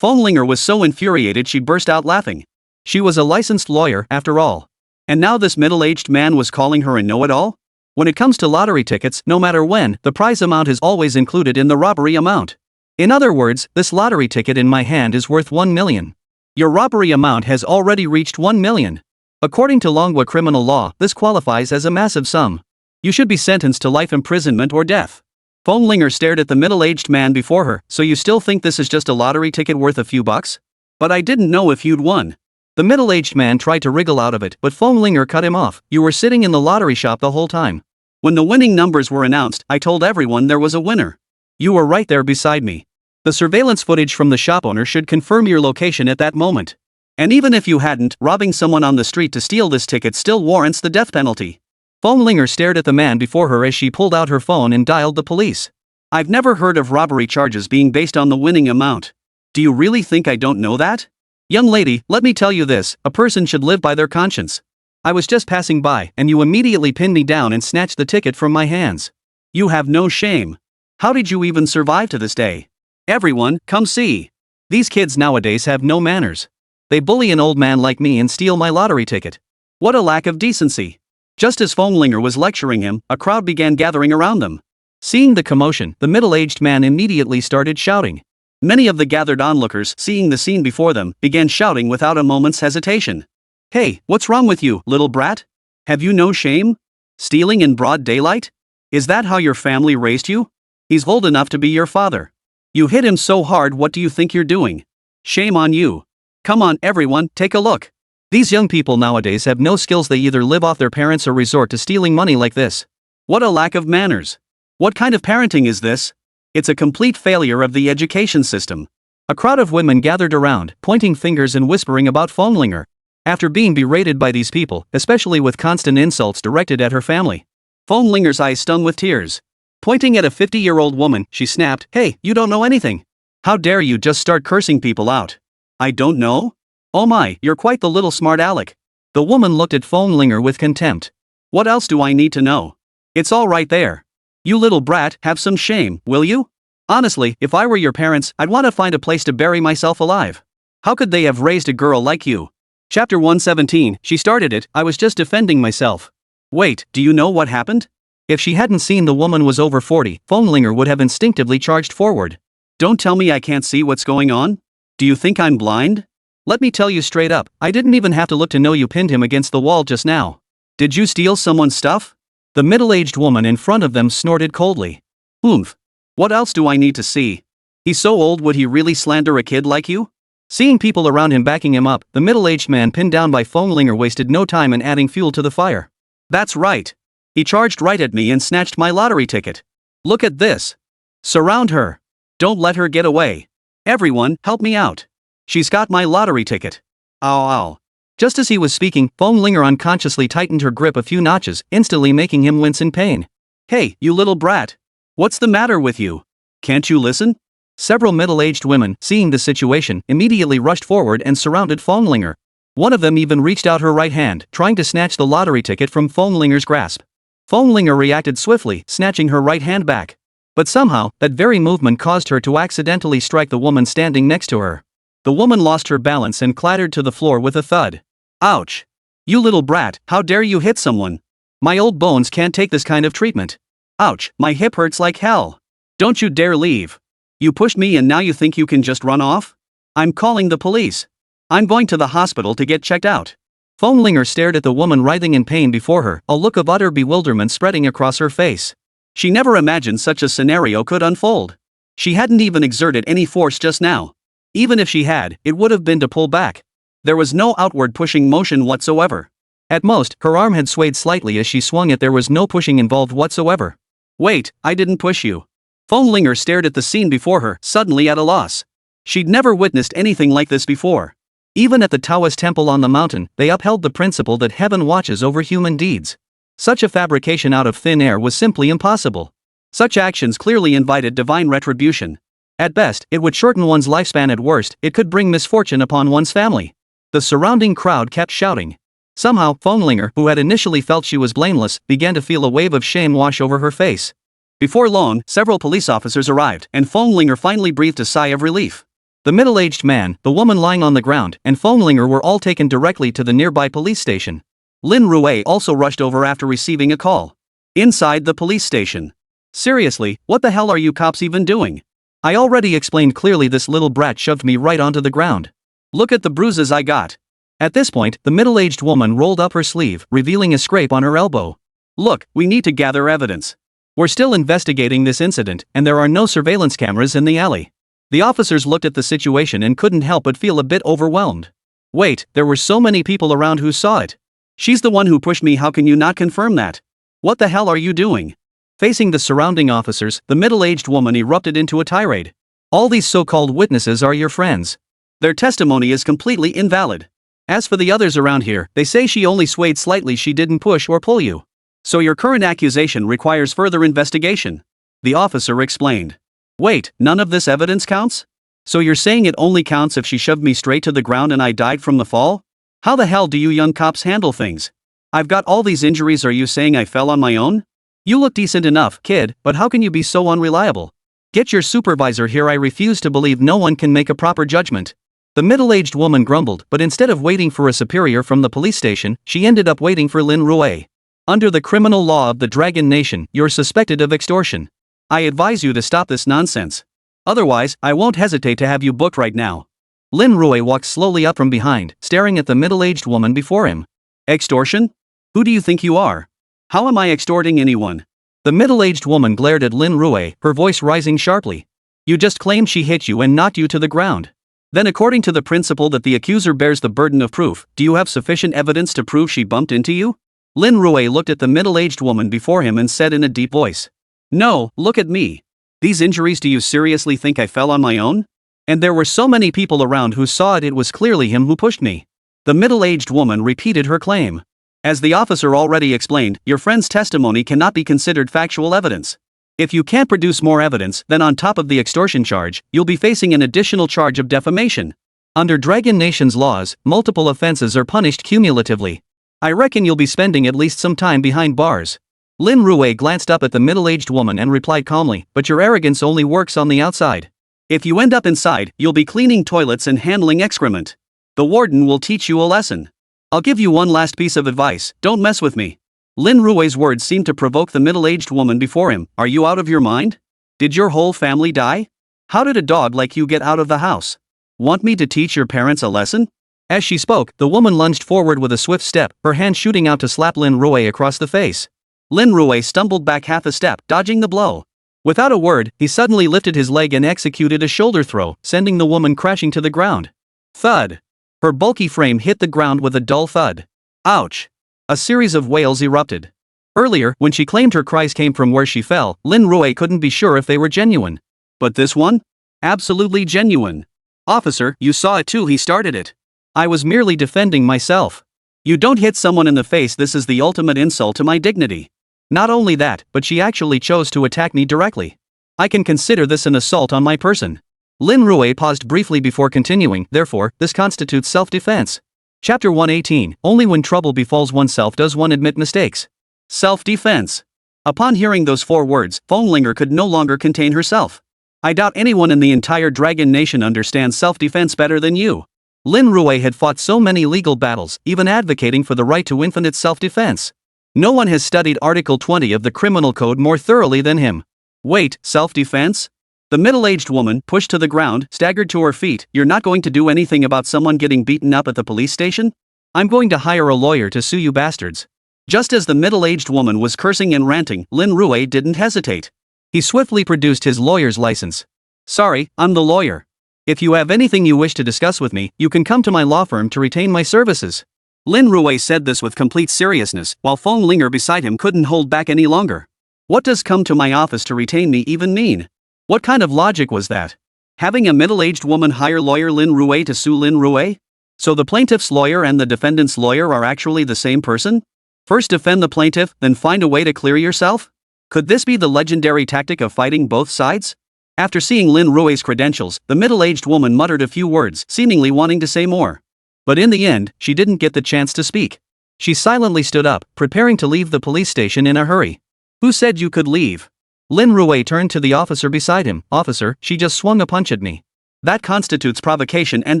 Linger was so infuriated she burst out laughing. She was a licensed lawyer, after all. And now this middle-aged man was calling her a know-it-all? When it comes to lottery tickets, no matter when, the prize amount is always included in the robbery amount. In other words, this lottery ticket in my hand is worth 1 million. Your robbery amount has already reached 1 million. According to Longwa criminal law, this qualifies as a massive sum. You should be sentenced to life imprisonment or death. Linger stared at the middle-aged man before her. So you still think this is just a lottery ticket worth a few bucks? But I didn't know if you'd won. The middle-aged man tried to wriggle out of it, but Linger cut him off. You were sitting in the lottery shop the whole time. When the winning numbers were announced, I told everyone there was a winner. You were right there beside me. The surveillance footage from the shop owner should confirm your location at that moment. And even if you hadn't, robbing someone on the street to steal this ticket still warrants the death penalty. Linger stared at the man before her as she pulled out her phone and dialed the police. I've never heard of robbery charges being based on the winning amount. Do you really think I don't know that? Young lady, let me tell you this, a person should live by their conscience. I was just passing by, and you immediately pinned me down and snatched the ticket from my hands. You have no shame. How did you even survive to this day? Everyone, come see. These kids nowadays have no manners. They bully an old man like me and steal my lottery ticket. What a lack of decency. Just as Linger was lecturing him, a crowd began gathering around them. Seeing the commotion, the middle-aged man immediately started shouting. Many of the gathered onlookers, seeing the scene before them, began shouting without a moment's hesitation. "Hey, what's wrong with you, little brat? Have you no shame? Stealing in broad daylight? Is that how your family raised you? He's old enough to be your father. You hit him so hard, what do you think you're doing? Shame on you. Come on everyone, take a look." These young people nowadays have no skills. They either live off their parents or resort to stealing money like this. What a lack of manners. What kind of parenting is this? It's a complete failure of the education system. A crowd of women gathered around, pointing fingers and whispering about Fönlinger. After being berated by these people, especially with constant insults directed at her family, Fönlinger's eyes stung with tears. Pointing at a 50-year-old woman, she snapped, "Hey, you don't know anything. How dare you just start cursing people out? I don't know? Oh my, you're quite the little smart aleck." The woman looked at Fönlinger with contempt. "What else do I need to know? It's all right there. You little brat, have some shame, will you? Honestly, if I were your parents, I'd want to find a place to bury myself alive. How could they have raised a girl like you?" Chapter 117, she started it, "I was just defending myself." Wait, do you know what happened? If she hadn't seen the woman was over 40, Fönlinger would have instinctively charged forward. Don't tell me I can't see what's going on? Do you think I'm blind? Let me tell you straight up, I didn't even have to look to know you pinned him against the wall just now. Did you steal someone's stuff? The middle-aged woman in front of them snorted coldly. Oomph. What else do I need to see? He's so old, would he really slander a kid like you? Seeing people around him backing him up, the middle-aged man pinned down by Fönlinger wasted no time in adding fuel to the fire. That's right. He charged right at me and snatched my lottery ticket. Look at this. Surround her. Don't let her get away. Everyone, help me out. She's got my lottery ticket. Ow ow. Just as he was speaking, Fönlinger unconsciously tightened her grip a few notches, instantly making him wince in pain. Hey, you little brat. What's the matter with you? Can't you listen? Several middle-aged women, seeing the situation, immediately rushed forward and surrounded Fönlinger. One of them even reached out her right hand, trying to snatch the lottery ticket from Fönlinger's grasp. Fönlinger reacted swiftly, snatching her right hand back. But somehow, that very movement caused her to accidentally strike the woman standing next to her. The woman lost her balance and clattered to the floor with a thud. Ouch. You little brat, how dare you hit someone? My old bones can't take this kind of treatment. Ouch, my hip hurts like hell. Don't you dare leave. You pushed me and now you think you can just run off? I'm calling the police. I'm going to the hospital to get checked out. Fönlinger stared at the woman writhing in pain before her, a look of utter bewilderment spreading across her face. She never imagined such a scenario could unfold. She hadn't even exerted any force just now. Even if she had, it would have been to pull back. There was no outward pushing motion whatsoever. At most, her arm had swayed slightly as she swung it. There was no pushing involved whatsoever. Wait, I didn't push you. Fönlinger stared at the scene before her, suddenly at a loss. She'd never witnessed anything like this before. Even at the Taoist temple on the mountain, they upheld the principle that heaven watches over human deeds. Such a fabrication out of thin air was simply impossible. Such actions clearly invited divine retribution. At best, it would shorten one's lifespan. At worst, it could bring misfortune upon one's family. The surrounding crowd kept shouting. Somehow, Fönlinger, who had initially felt she was blameless, began to feel a wave of shame wash over her face. Before long, several police officers arrived, and Fönlinger finally breathed a sigh of relief. The middle-aged man, the woman lying on the ground, and Fönlinger were all taken directly to the nearby police station. Lin Rui also rushed over after receiving a call. Inside the police station. Seriously, what the hell are you cops even doing? I already explained clearly. This little brat shoved me right onto the ground. Look at the bruises I got. At this point, the middle-aged woman rolled up her sleeve, revealing a scrape on her elbow. Look, we need to gather evidence. We're still investigating this incident, and there are no surveillance cameras in the alley. The officers looked at the situation and couldn't help but feel a bit overwhelmed. Wait, there were so many people around who saw it. She's the one who pushed me. How can you not confirm that? What the hell are you doing? Facing the surrounding officers, the middle-aged woman erupted into a tirade. All these so-called witnesses are your friends. Their testimony is completely invalid. As for the others around here, they say she only swayed slightly. She didn't push or pull you. So your current accusation requires further investigation. The officer explained. Wait, none of this evidence counts? So you're saying it only counts if she shoved me straight to the ground and I died from the fall? How the hell do you young cops handle things? I've got all these injuries. Are you saying I fell on my own? You look decent enough, kid, but how can you be so unreliable? Get your supervisor here. I refuse to believe no one can make a proper judgment. The middle-aged woman grumbled, but instead of waiting for a superior from the police station, she ended up waiting for Lin Rui. Under the criminal law of the Dragon Nation, you're suspected of extortion. I advise you to stop this nonsense. Otherwise, I won't hesitate to have you booked right now. Lin Rui walked slowly up from behind, staring at the middle-aged woman before him. Extortion? Who do you think you are? How am I extorting anyone? The middle-aged woman glared at Lin Rui, her voice rising sharply. You just claimed she hit you and knocked you to the ground. Then according to the principle that the accuser bears the burden of proof, do you have sufficient evidence to prove she bumped into you? Lin Rui looked at the middle-aged woman before him and said in a deep voice. No, look at me. These injuries, do you seriously think I fell on my own? And there were so many people around who saw it was clearly him who pushed me. The middle-aged woman repeated her claim. As the officer already explained, your friend's testimony cannot be considered factual evidence. If you can't produce more evidence, then on top of the extortion charge, you'll be facing an additional charge of defamation. Under Dragon Nation's laws, multiple offenses are punished cumulatively. I reckon you'll be spending at least some time behind bars. Lin Rui glanced up at the middle-aged woman and replied calmly, but your arrogance only works on the outside. If you end up inside, you'll be cleaning toilets and handling excrement. The warden will teach you a lesson. I'll give you one last piece of advice, don't mess with me. Lin Rui's words seemed to provoke the middle-aged woman before him. Are you out of your mind? Did your whole family die? How did a dog like you get out of the house? Want me to teach your parents a lesson? As she spoke, the woman lunged forward with a swift step, her hand shooting out to slap Lin Rui across the face. Lin Rui stumbled back half a step, dodging the blow. Without a word, he suddenly lifted his leg and executed a shoulder throw, sending the woman crashing to the ground. Thud. Her bulky frame hit the ground with a dull thud. Ouch. A series of wails erupted. Earlier, when she claimed her cries came from where she fell, Lin Rui couldn't be sure if they were genuine. But this one? Absolutely genuine. Officer, you saw it too, he started it. I was merely defending myself. You don't hit someone in the face, this is the ultimate insult to my dignity. Not only that, but she actually chose to attack me directly. I can consider this an assault on my person. Lin Rui paused briefly before continuing, therefore, this constitutes self-defense. Chapter 118, only when trouble befalls oneself does one admit mistakes. Self-defense. Upon hearing those 4 words, Fenglinger could no longer contain herself. I doubt anyone in the entire Dragon Nation understands self-defense better than you. Lin Rui had fought so many legal battles, even advocating for the right to infinite self-defense. No one has studied Article 20 of the Criminal Code more thoroughly than him. Wait, self-defense? The middle-aged woman, pushed to the ground, staggered to her feet. You're not going to do anything about someone getting beaten up at the police station? I'm going to hire a lawyer to sue you bastards. Just as the middle-aged woman was cursing and ranting, Lin Rui didn't hesitate. He swiftly produced his lawyer's license. Sorry, I'm the lawyer. If you have anything you wish to discuss with me, you can come to my law firm to retain my services. Lin Rui said this with complete seriousness, while Fenglinger beside him couldn't hold back any longer. What does come to my office to retain me even mean? What kind of logic was that? Having a middle-aged woman hire lawyer Lin Rui to sue Lin Rui? So the plaintiff's lawyer and the defendant's lawyer are actually the same person? First defend the plaintiff, then find a way to clear yourself? Could this be the legendary tactic of fighting both sides? After seeing Lin Rui's credentials, the middle-aged woman muttered a few words, seemingly wanting to say more. But in the end, she didn't get the chance to speak. She silently stood up, preparing to leave the police station in a hurry. Who said you could leave? Lin Rui turned to the officer beside him. Officer, she just swung a punch at me. That constitutes provocation and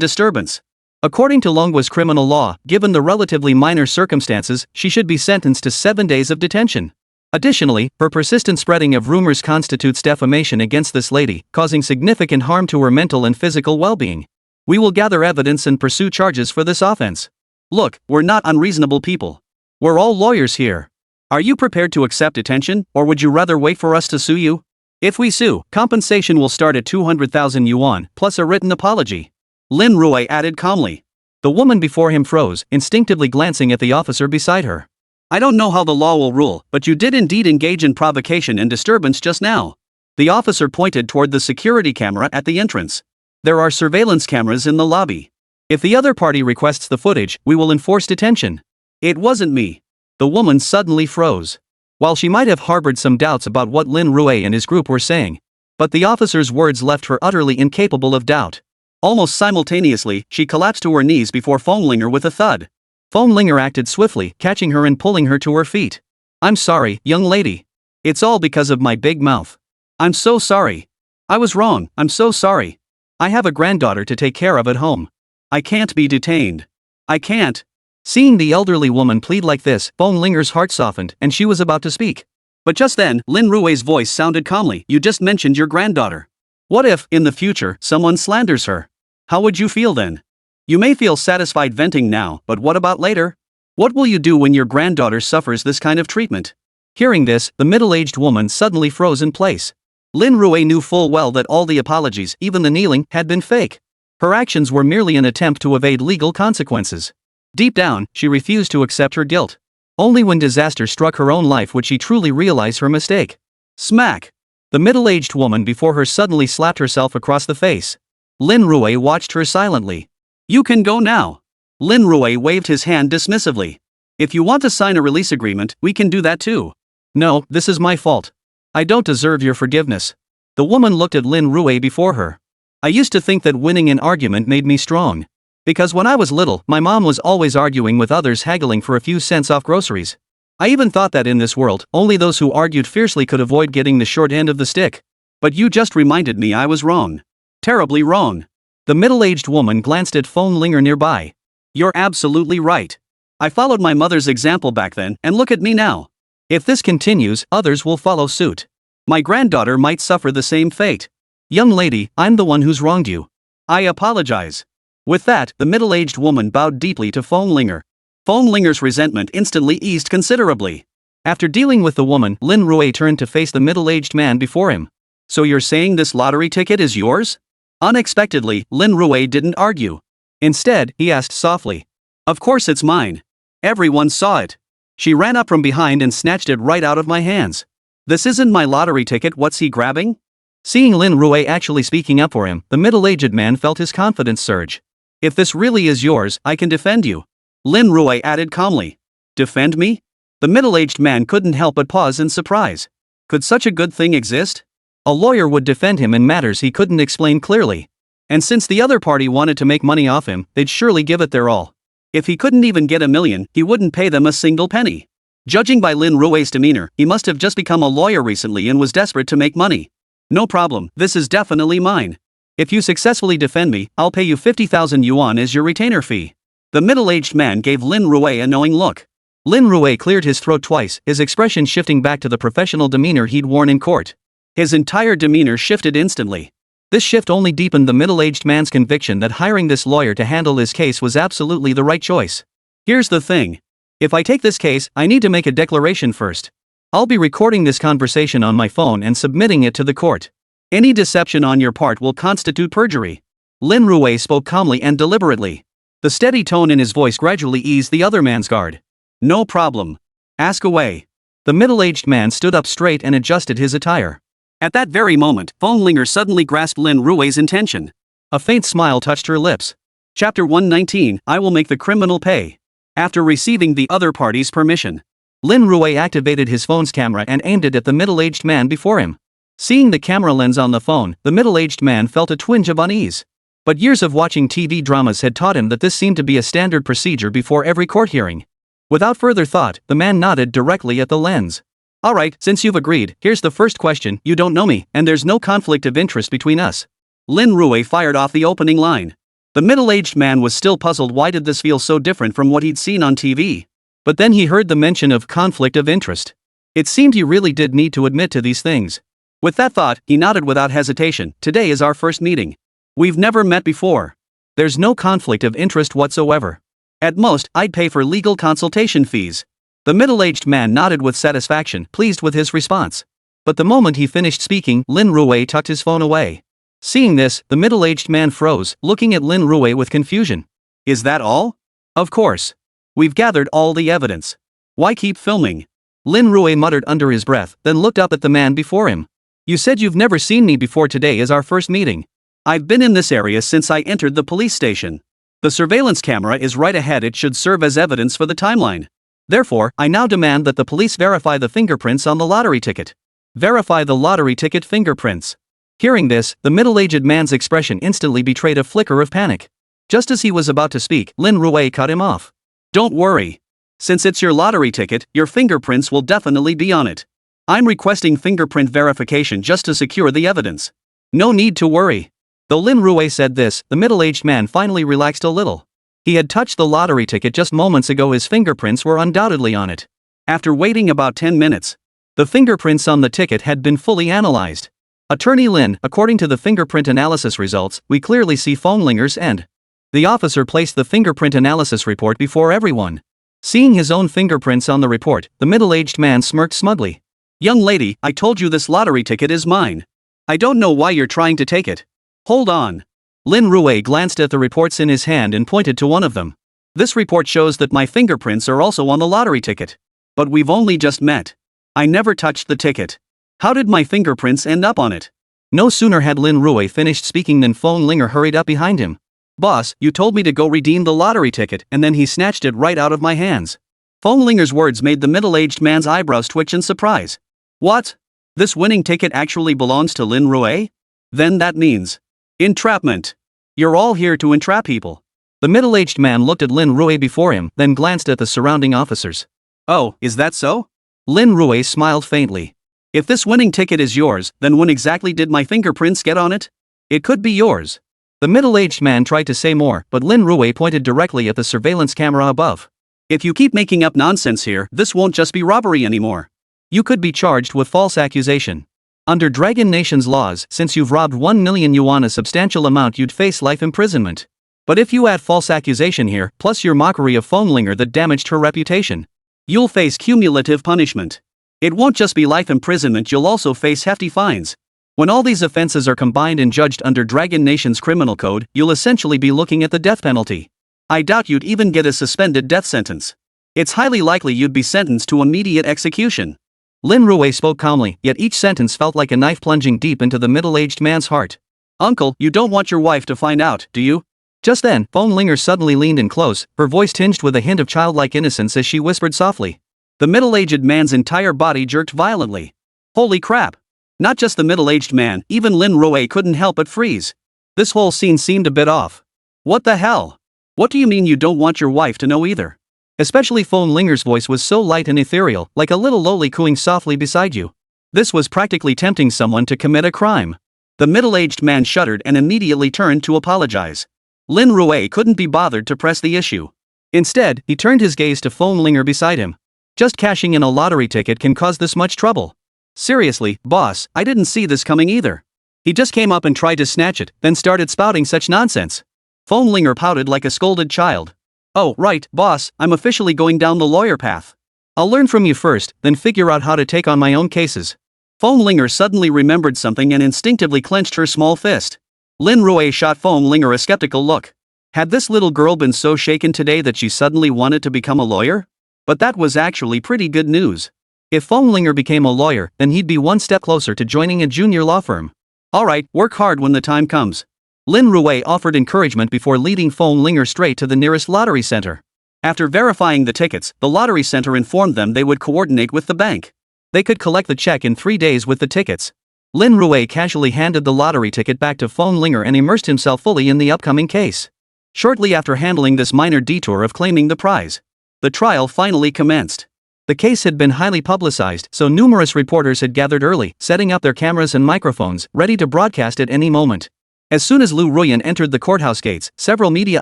disturbance. According to Longwa's criminal law, given the relatively minor circumstances, she should be sentenced to 7 days of detention. Additionally, her persistent spreading of rumors constitutes defamation against this lady, causing significant harm to her mental and physical well-being. We will gather evidence and pursue charges for this offense. Look, we're not unreasonable people. We're all lawyers here. Are you prepared to accept detention, or would you rather wait for us to sue you? If we sue, compensation will start at 200,000 yuan, plus a written apology. Lin Rui added calmly. The woman before him froze, instinctively glancing at the officer beside her. I don't know how the law will rule, but you did indeed engage in provocation and disturbance just now. The officer pointed toward the security camera at the entrance. There are surveillance cameras in the lobby. If the other party requests the footage, we will enforce detention. It wasn't me. The woman suddenly froze. While she might have harbored some doubts about what Lin Rui and his group were saying, but the officer's words left her utterly incapable of doubt. Almost simultaneously, she collapsed to her knees before Fenglinger with a thud. Fenglinger acted swiftly, catching her and pulling her to her feet. I'm sorry, young lady. It's all because of my big mouth. I'm so sorry. I was wrong, I'm so sorry. I have a granddaughter to take care of at home. I can't be detained. I can't. Seeing the elderly woman plead like this, Fenglinger's heart softened, and she was about to speak. But just then, Lin Rui's voice sounded calmly. You just mentioned your granddaughter. What if, in the future, someone slanders her? How would you feel then? You may feel satisfied venting now, but what about later? What will you do when your granddaughter suffers this kind of treatment? Hearing this, the middle-aged woman suddenly froze in place. Lin Rui knew full well that all the apologies, even the kneeling, had been fake. Her actions were merely an attempt to evade legal consequences. Deep down, she refused to accept her guilt. Only when disaster struck her own life would she truly realize her mistake. Smack! The middle-aged woman before her suddenly slapped herself across the face. Lin Rui watched her silently. You can go now. Lin Rui waved his hand dismissively. If you want to sign a release agreement, we can do that too. No, this is my fault. I don't deserve your forgiveness. The woman looked at Lin Rui before her. I used to think that winning an argument made me strong. Because when I was little, my mom was always arguing with others, haggling for a few cents off groceries. I even thought that in this world, only those who argued fiercely could avoid getting the short end of the stick. But you just reminded me I was wrong. Terribly wrong. The middle-aged woman glanced at phone linger nearby. You're absolutely right. I followed my mother's example back then, and look at me now. If this continues, others will follow suit. My granddaughter might suffer the same fate. Young lady, I'm the one who's wronged you. I apologize. With that, the middle-aged woman bowed deeply to phone linger. Phone linger's resentment instantly eased considerably. After dealing with the woman, Lin Rui turned to face the middle-aged man before him. So you're saying this lottery ticket is yours? Unexpectedly, Lin Rui didn't argue. Instead, he asked softly. Of course it's mine. Everyone saw it. She ran up from behind and snatched it right out of my hands. This isn't my lottery ticket, what's he grabbing? Seeing Lin Rui actually speaking up for him, the middle-aged man felt his confidence surge. If this really is yours, I can defend you. Lin Rui added calmly. Defend me? The middle-aged man couldn't help but pause in surprise. Could such a good thing exist? A lawyer would defend him in matters he couldn't explain clearly. And since the other party wanted to make money off him, they'd surely give it their all. If he couldn't even get $1 million, he wouldn't pay them a single penny. Judging by Lin Rui's demeanor, he must have just become a lawyer recently and was desperate to make money. No problem, this is definitely mine. If you successfully defend me, I'll pay you 50,000 yuan as your retainer fee. The middle-aged man gave Lin Rui a knowing look. Lin Rui cleared his throat twice, his expression shifting back to the professional demeanor he'd worn in court. His entire demeanor shifted instantly. This shift only deepened the middle-aged man's conviction that hiring this lawyer to handle his case was absolutely the right choice. Here's the thing. If I take this case, I need to make a declaration first. I'll be recording this conversation on my phone and submitting it to the court. Any deception on your part will constitute perjury. Lin Rui spoke calmly and deliberately. The steady tone in his voice gradually eased the other man's guard. No problem. Ask away. The middle-aged man stood up straight and adjusted his attire. At that very moment, phone linger suddenly grasped Lin Rui's intention. A faint smile touched her lips. Chapter 119, I will make the criminal pay. After receiving the other party's permission, Lin Rui activated his phone's camera and aimed it at the middle-aged man before him. Seeing the camera lens on the phone, the middle-aged man felt a twinge of unease. But years of watching TV dramas had taught him that this seemed to be a standard procedure before every court hearing. Without further thought, the man nodded directly at the lens. Alright, since you've agreed, here's the first question. You don't know me, and there's no conflict of interest between us. Lin Rui fired off the opening line. The middle-aged man was still puzzled. Why did this feel so different from what he'd seen on TV? But then he heard the mention of conflict of interest. It seemed he really did need to admit to these things. With that thought, he nodded without hesitation. Today is our first meeting. We've never met before. There's no conflict of interest whatsoever. At most, I'd pay for legal consultation fees. The middle-aged man nodded with satisfaction, pleased with his response. But the moment he finished speaking, Lin Rui tucked his phone away. Seeing this, the middle-aged man froze, looking at Lin Rui with confusion. Is that all? Of course. We've gathered all the evidence. Why keep filming? Lin Rui muttered under his breath, then looked up at the man before him. You said you've never seen me before. Today is our first meeting. I've been in this area since I entered the police station. The surveillance camera is right ahead. It should serve as evidence for the timeline. Therefore, I now demand that the police verify the fingerprints on the lottery ticket. Verify the lottery ticket fingerprints. Hearing this, the middle-aged man's expression instantly betrayed a flicker of panic. Just as he was about to speak, Lin Rui cut him off. Don't worry. Since it's your lottery ticket, your fingerprints will definitely be on it. I'm requesting fingerprint verification just to secure the evidence. No need to worry. Though Lin Rui said this, the middle-aged man finally relaxed a little. He had touched the lottery ticket just moments ago. His fingerprints were undoubtedly on it. After waiting about 10 minutes, the fingerprints on the ticket had been fully analyzed. Attorney Lin, according to the fingerprint analysis results, we clearly see Fonglinger's end. The officer placed the fingerprint analysis report before everyone. Seeing his own fingerprints on the report, the middle-aged man smirked smugly. Young lady, I told you this lottery ticket is mine. I don't know why you're trying to take it. Hold on. Lin Rui glanced at the reports in his hand and pointed to one of them. This report shows that my fingerprints are also on the lottery ticket. But we've only just met. I never touched the ticket. How did my fingerprints end up on it? No sooner had Lin Rui finished speaking than Fonglinger hurried up behind him. Boss, you told me to go redeem the lottery ticket, and then he snatched it right out of my hands. Fonglinger's words made the middle-aged man's eyebrows twitch in surprise. What? This winning ticket actually belongs to Lin Rui? Then that means entrapment. You're all here to entrap people. The middle-aged man looked at Lin Rui before him, then glanced at the surrounding officers. Oh, is that so? Lin Rui smiled faintly. If this winning ticket is yours, then when exactly did my fingerprints get on it? It could be yours. The middle-aged man tried to say more, but Lin Rui pointed directly at the surveillance camera above. If you keep making up nonsense here, this won't just be robbery anymore. You could be charged with false accusation. Under Dragon Nation's laws, since you've robbed 1 million yuan, a substantial amount, you'd face life imprisonment. But if you add false accusation here, plus your mockery of Fonglinger that damaged her reputation, you'll face cumulative punishment. It won't just be life imprisonment, you'll also face hefty fines. When all these offenses are combined and judged under Dragon Nation's criminal code, you'll essentially be looking at the death penalty. I doubt you'd even get a suspended death sentence. It's highly likely you'd be sentenced to immediate execution. Lin Rui spoke calmly, yet each sentence felt like a knife plunging deep into the middle-aged man's heart. Uncle, you don't want your wife to find out, do you? Just then, Fonglinger suddenly leaned in close, her voice tinged with a hint of childlike innocence as she whispered softly. The middle-aged man's entire body jerked violently. Holy crap! Not just the middle-aged man, even Lin Rui couldn't help but freeze. This whole scene seemed a bit off. What the hell? What do you mean you don't want your wife to know either? Especially Fonglinger's voice was so light and ethereal, like a little lowly cooing softly beside you. This was practically tempting someone to commit a crime. The middle-aged man shuddered and immediately turned to apologize. Lin Rui couldn't be bothered to press the issue. Instead, he turned his gaze to Fonglinger beside him. Just cashing in a lottery ticket can cause this much trouble. Seriously, boss, I didn't see this coming either. He just came up and tried to snatch it, then started spouting such nonsense. Fonglinger pouted like a scolded child. Oh, right, boss, I'm officially going down the lawyer path. I'll learn from you first, then figure out how to take on my own cases. Fonglinger suddenly remembered something and instinctively clenched her small fist. Lin Rui shot Fonglinger a skeptical look. Had this little girl been so shaken today that she suddenly wanted to become a lawyer? But that was actually pretty good news. If Fonglinger became a lawyer, then he'd be one step closer to joining a junior law firm. Alright, work hard when the time comes. Lin Rui offered encouragement before leading Fonglinger straight to the nearest lottery center. After verifying the tickets, the lottery center informed them they would coordinate with the bank. They could collect the check in 3 days with the tickets. Lin Rui casually handed the lottery ticket back to Fonglinger and immersed himself fully in the upcoming case. Shortly after handling this minor detour of claiming the prize, the trial finally commenced. The case had been highly publicized, so numerous reporters had gathered early, setting up their cameras and microphones, ready to broadcast at any moment. As soon as Lin Rui entered the courthouse gates, several media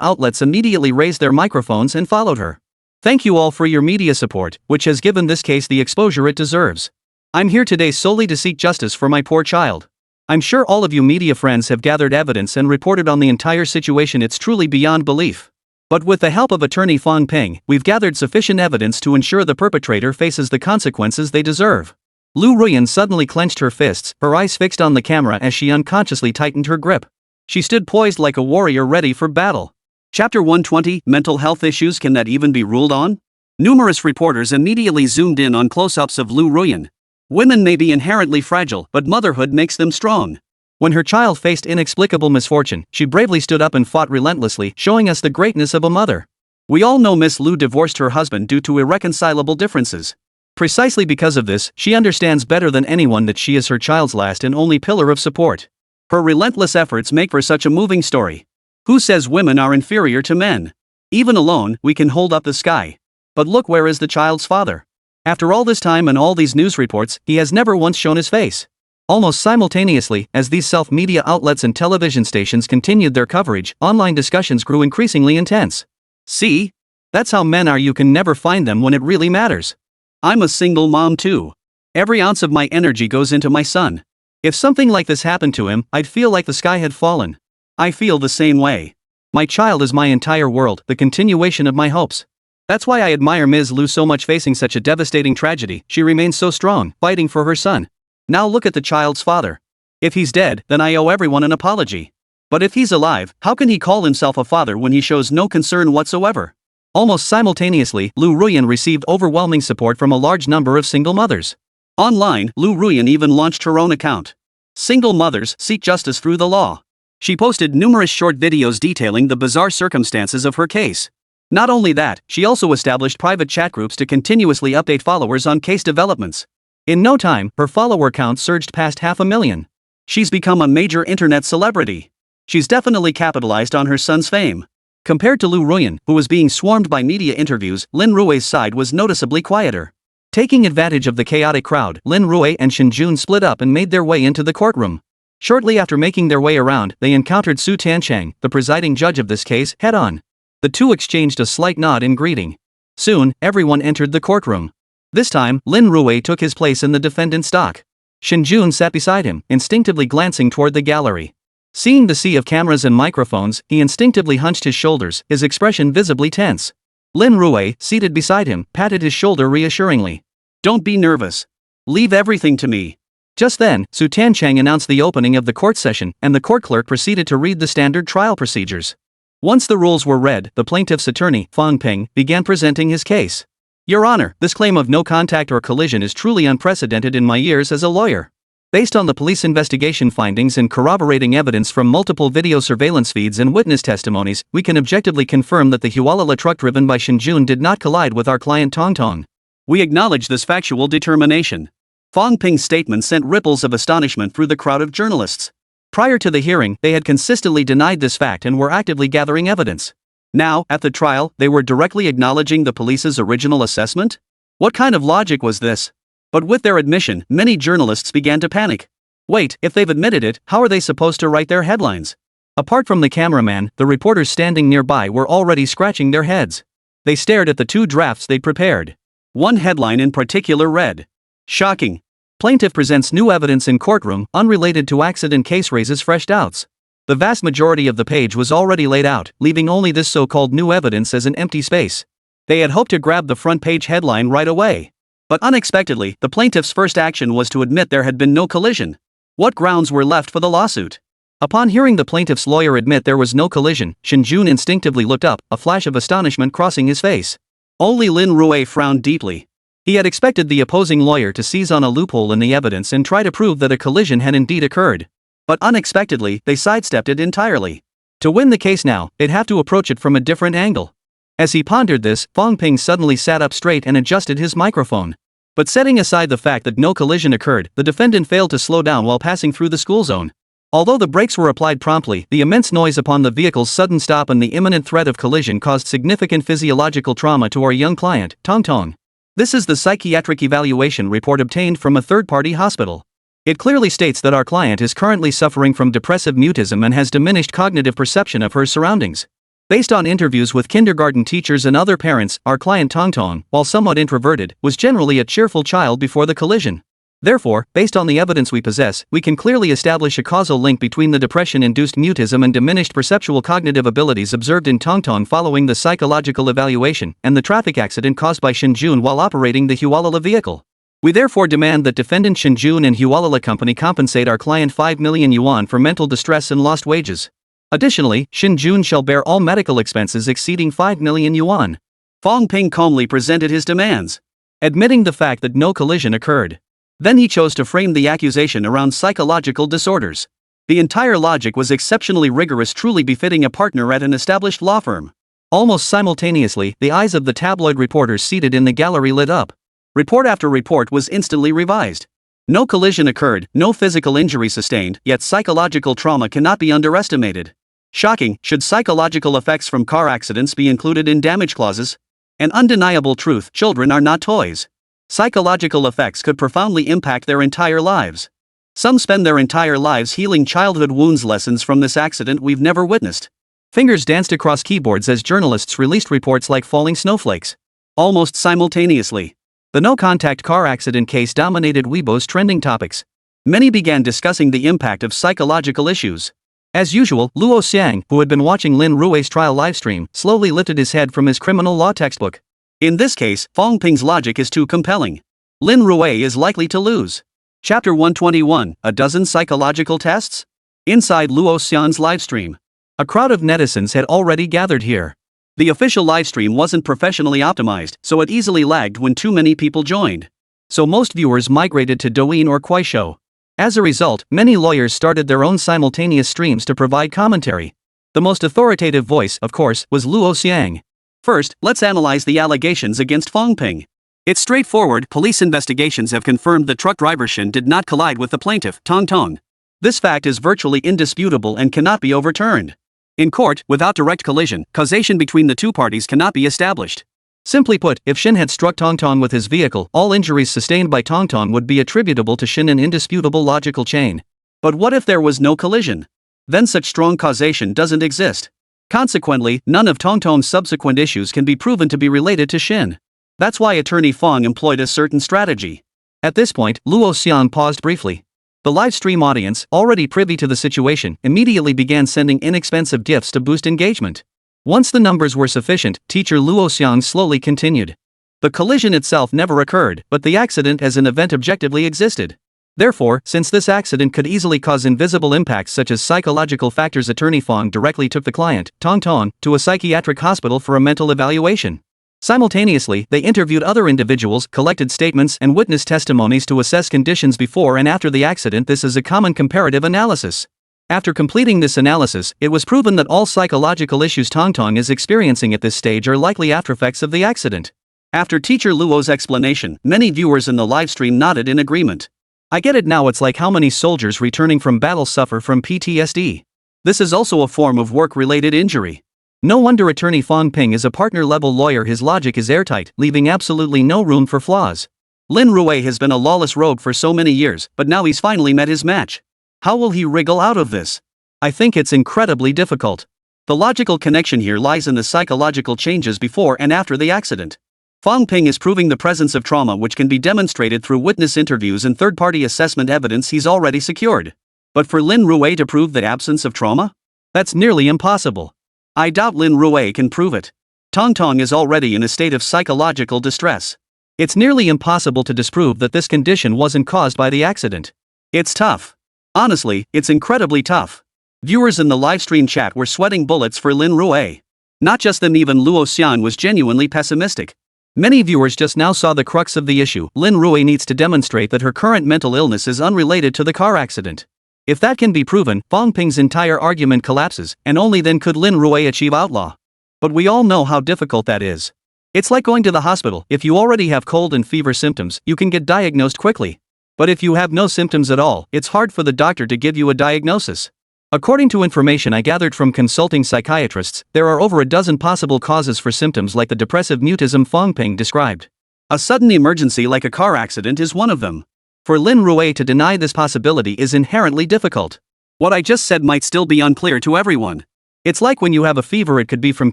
outlets immediately raised their microphones and followed her. Thank you all for your media support, which has given this case the exposure it deserves. I'm here today solely to seek justice for my poor child. I'm sure all of you media friends have gathered evidence and reported on the entire situation. It's truly beyond belief. But with the help of attorney Fang Peng, we've gathered sufficient evidence to ensure the perpetrator faces the consequences they deserve. Lin Rui suddenly clenched her fists, her eyes fixed on the camera as she unconsciously tightened her grip. She stood poised like a warrior ready for battle. Chapter 120, Mental Health Issues. Can that even be ruled on? Numerous reporters immediately zoomed in on close-ups of Lin Rui. Women may be inherently fragile, but motherhood makes them strong. When her child faced inexplicable misfortune, she bravely stood up and fought relentlessly, showing us the greatness of a mother. We all know Miss Lu divorced her husband due to irreconcilable differences. Precisely because of this, she understands better than anyone that she is her child's last and only pillar of support. Her relentless efforts make for such a moving story. Who says women are inferior to men? Even alone, we can hold up the sky. But look, where is the child's father? After all this time and all these news reports, he has never once shown his face. Almost simultaneously, as these self-media outlets and television stations continued their coverage, online discussions grew increasingly intense. See? That's how men are. You can never find them when it really matters. I'm a single mom too. Every ounce of my energy goes into my son. If something like this happened to him, I'd feel like the sky had fallen. I feel the same way. My child is my entire world, the continuation of my hopes. That's why I admire Ms. Lu so much. Facing such a devastating tragedy, she remains so strong, fighting for her son. Now look at the child's father. If he's dead, then I owe everyone an apology. But if he's alive, how can he call himself a father when he shows no concern whatsoever? Almost simultaneously, Lin Rui received overwhelming support from a large number of single mothers. Online, Lin Rui even launched her own account. Single Mothers Seek Justice Through the Law. She posted numerous short videos detailing the bizarre circumstances of her case. Not only that, she also established private chat groups to continuously update followers on case developments. In no time, her follower count surged past 500,000. She's become a major internet celebrity. She's definitely capitalized on her son's fame. Compared to Lin Rui, who was being swarmed by media interviews, Lin Rui's side was noticeably quieter. Taking advantage of the chaotic crowd, Lin Rui and Shinjun split up and made their way into the courtroom. Shortly after making their way around, they encountered Su Tianchang, the presiding judge of this case, head-on. The two exchanged a slight nod in greeting. Soon, everyone entered the courtroom. This time, Lin Rui took his place in the defendant's dock. Shinjun sat beside him, instinctively glancing toward the gallery. Seeing the sea of cameras and microphones, he instinctively hunched his shoulders, his expression visibly tense. Lin Rui, seated beside him, patted his shoulder reassuringly. Don't be nervous. Leave everything to me. Just then, Su Tianchang announced the opening of the court session, and the court clerk proceeded to read the standard trial procedures. Once the rules were read, the plaintiff's attorney, Fang Ping, began presenting his case. Your Honor, this claim of no contact or collision is truly unprecedented in my years as a lawyer. Based on the police investigation findings and corroborating evidence from multiple video surveillance feeds and witness testimonies, we can objectively confirm that the Hualala truck driven by Shinjun did not collide with our client Tong Tong. We acknowledge this factual determination. Fang Ping's statement sent ripples of astonishment through the crowd of journalists. Prior to the hearing, they had consistently denied this fact and were actively gathering evidence. Now, at the trial, they were directly acknowledging the police's original assessment? What kind of logic was this? But with their admission, many journalists began to panic. Wait, if they've admitted it, how are they supposed to write their headlines? Apart from the cameraman, the reporters standing nearby were already scratching their heads. They stared at the two drafts they'd prepared. One headline in particular read, "Shocking. Plaintiff presents new evidence in courtroom, unrelated to accident case raises fresh doubts." The vast majority of the page was already laid out, leaving only this so-called new evidence as an empty space. They had hoped to grab the front page headline right away. But unexpectedly, the plaintiff's first action was to admit there had been no collision. What grounds were left for the lawsuit? Upon hearing the plaintiff's lawyer admit there was no collision, Shinjun instinctively looked up, a flash of astonishment crossing his face. Only Lin Rui frowned deeply. He had expected the opposing lawyer to seize on a loophole in the evidence and try to prove that a collision had indeed occurred. But unexpectedly, they sidestepped it entirely. To win the case now, they'd have to approach it from a different angle. As he pondered this, Fang Ping suddenly sat up straight and adjusted his microphone. But setting aside the fact that no collision occurred, the defendant failed to slow down while passing through the school zone. Although the brakes were applied promptly, the immense noise upon the vehicle's sudden stop and the imminent threat of collision caused significant physiological trauma to our young client, Tong Tong. This is the psychiatric evaluation report obtained from a third-party hospital. It clearly states that our client is currently suffering from depressive mutism and has diminished cognitive perception of her surroundings. Based on interviews with kindergarten teachers and other parents, our client Tong Tong, while somewhat introverted, was generally a cheerful child before the collision. Therefore, based on the evidence we possess, we can clearly establish a causal link between the depression-induced mutism and diminished perceptual cognitive abilities observed in Tong Tong following the psychological evaluation and the traffic accident caused by Shinjun while operating the Hualala vehicle. We therefore demand that defendant Shinjun and Hualala Company compensate our client 5 million yuan for mental distress and lost wages. Additionally, Shinjun shall bear all medical expenses exceeding 5 million yuan. Fang Ping calmly presented his demands, admitting the fact that no collision occurred. Then he chose to frame the accusation around psychological disorders. The entire logic was exceptionally rigorous, truly befitting a partner at an established law firm. Almost simultaneously, the eyes of the tabloid reporters seated in the gallery lit up. Report after report was instantly revised. No collision occurred, no physical injury sustained, yet psychological trauma cannot be underestimated. Shocking, should psychological effects from car accidents be included in damage clauses? An undeniable truth, children are not toys. Psychological effects could profoundly impact their entire lives. Some spend their entire lives healing childhood wounds. Lessons from this accident we've never witnessed. Fingers danced across keyboards as journalists released reports like falling snowflakes. Almost simultaneously, the no-contact car accident case dominated Weibo's trending topics. Many began discussing the impact of psychological issues. As usual, Luo Xiang, who had been watching Lin Rui's trial livestream, slowly lifted his head from his criminal law textbook. In this case, Fong Ping's logic is too compelling. Lin Rui is likely to lose. Chapter 121, A Dozen Psychological Tests? Inside Luo Xian's livestream. A crowd of netizens had already gathered here. The official livestream wasn't professionally optimized, so it easily lagged when too many people joined. So most viewers migrated to Douyin or Kuaishou. As a result, many lawyers started their own simultaneous streams to provide commentary. The most authoritative voice, of course, was Luo Xiang. First, let's analyze the allegations against Fong Ping. It's straightforward. Police investigations have confirmed the truck driver Shin did not collide with the plaintiff, Tong Tong. This fact is virtually indisputable and cannot be overturned. In court, without direct collision, causation between the two parties cannot be established. Simply put, if Shin had struck Tong Tong with his vehicle, all injuries sustained by Tong Tong would be attributable to Shin, an indisputable logical chain. But what if there was no collision? Then such strong causation doesn't exist. Consequently, none of Tong Tong's subsequent issues can be proven to be related to Shin. That's why attorney Fong employed a certain strategy. At this point, Luo Xiang paused briefly. The live stream audience, already privy to the situation, immediately began sending inexpensive gifts to boost engagement. Once the numbers were sufficient, teacher Luo Xiang slowly continued. The collision itself never occurred, but the accident as an event objectively existed. Therefore, since this accident could easily cause invisible impacts such as psychological factors, attorney Fong directly took the client, Tong Tong, to a psychiatric hospital for a mental evaluation. Simultaneously, they interviewed other individuals, collected statements and witness testimonies to assess conditions before and after the accident. This is a common comparative analysis. After completing this analysis, it was proven that all psychological issues Tong Tong is experiencing at this stage are likely aftereffects of the accident. After teacher Luo's explanation, many viewers in the livestream nodded in agreement. I get it now. It's like how many soldiers returning from battle suffer from PTSD. This is also a form of work-related injury. No wonder attorney Fong Ping is a partner-level lawyer. His logic is airtight, leaving absolutely no room for flaws. Lin Rui has been a lawless rogue for so many years, but now he's finally met his match. How will he wriggle out of this? I think it's incredibly difficult. The logical connection here lies in the psychological changes before and after the accident. Fong Ping is proving the presence of trauma, which can be demonstrated through witness interviews and third-party assessment evidence he's already secured. But for Lin Rui to prove the absence of trauma? That's nearly impossible. I doubt Lin Rui can prove it. Tong Tong is already in a state of psychological distress. It's nearly impossible to disprove that this condition wasn't caused by the accident. It's tough. Honestly, it's incredibly tough. Viewers in the livestream chat were sweating bullets for Lin Rui. Not just them, even Luo Xian was genuinely pessimistic. Many viewers just now saw the crux of the issue. Lin Rui needs to demonstrate that her current mental illness is unrelated to the car accident. If that can be proven, Fong Ping's entire argument collapses, and only then could Lin Rui achieve outlaw. But we all know how difficult that is. It's like going to the hospital. If you already have cold and fever symptoms, you can get diagnosed quickly. But if you have no symptoms at all, it's hard for the doctor to give you a diagnosis. According to information I gathered from consulting psychiatrists, there are over a dozen possible causes for symptoms like the depressive mutism Fong Ping described. A sudden emergency like a car accident is one of them. For Lin Rui to deny this possibility is inherently difficult. What I just said might still be unclear to everyone. It's like when you have a fever, it could be from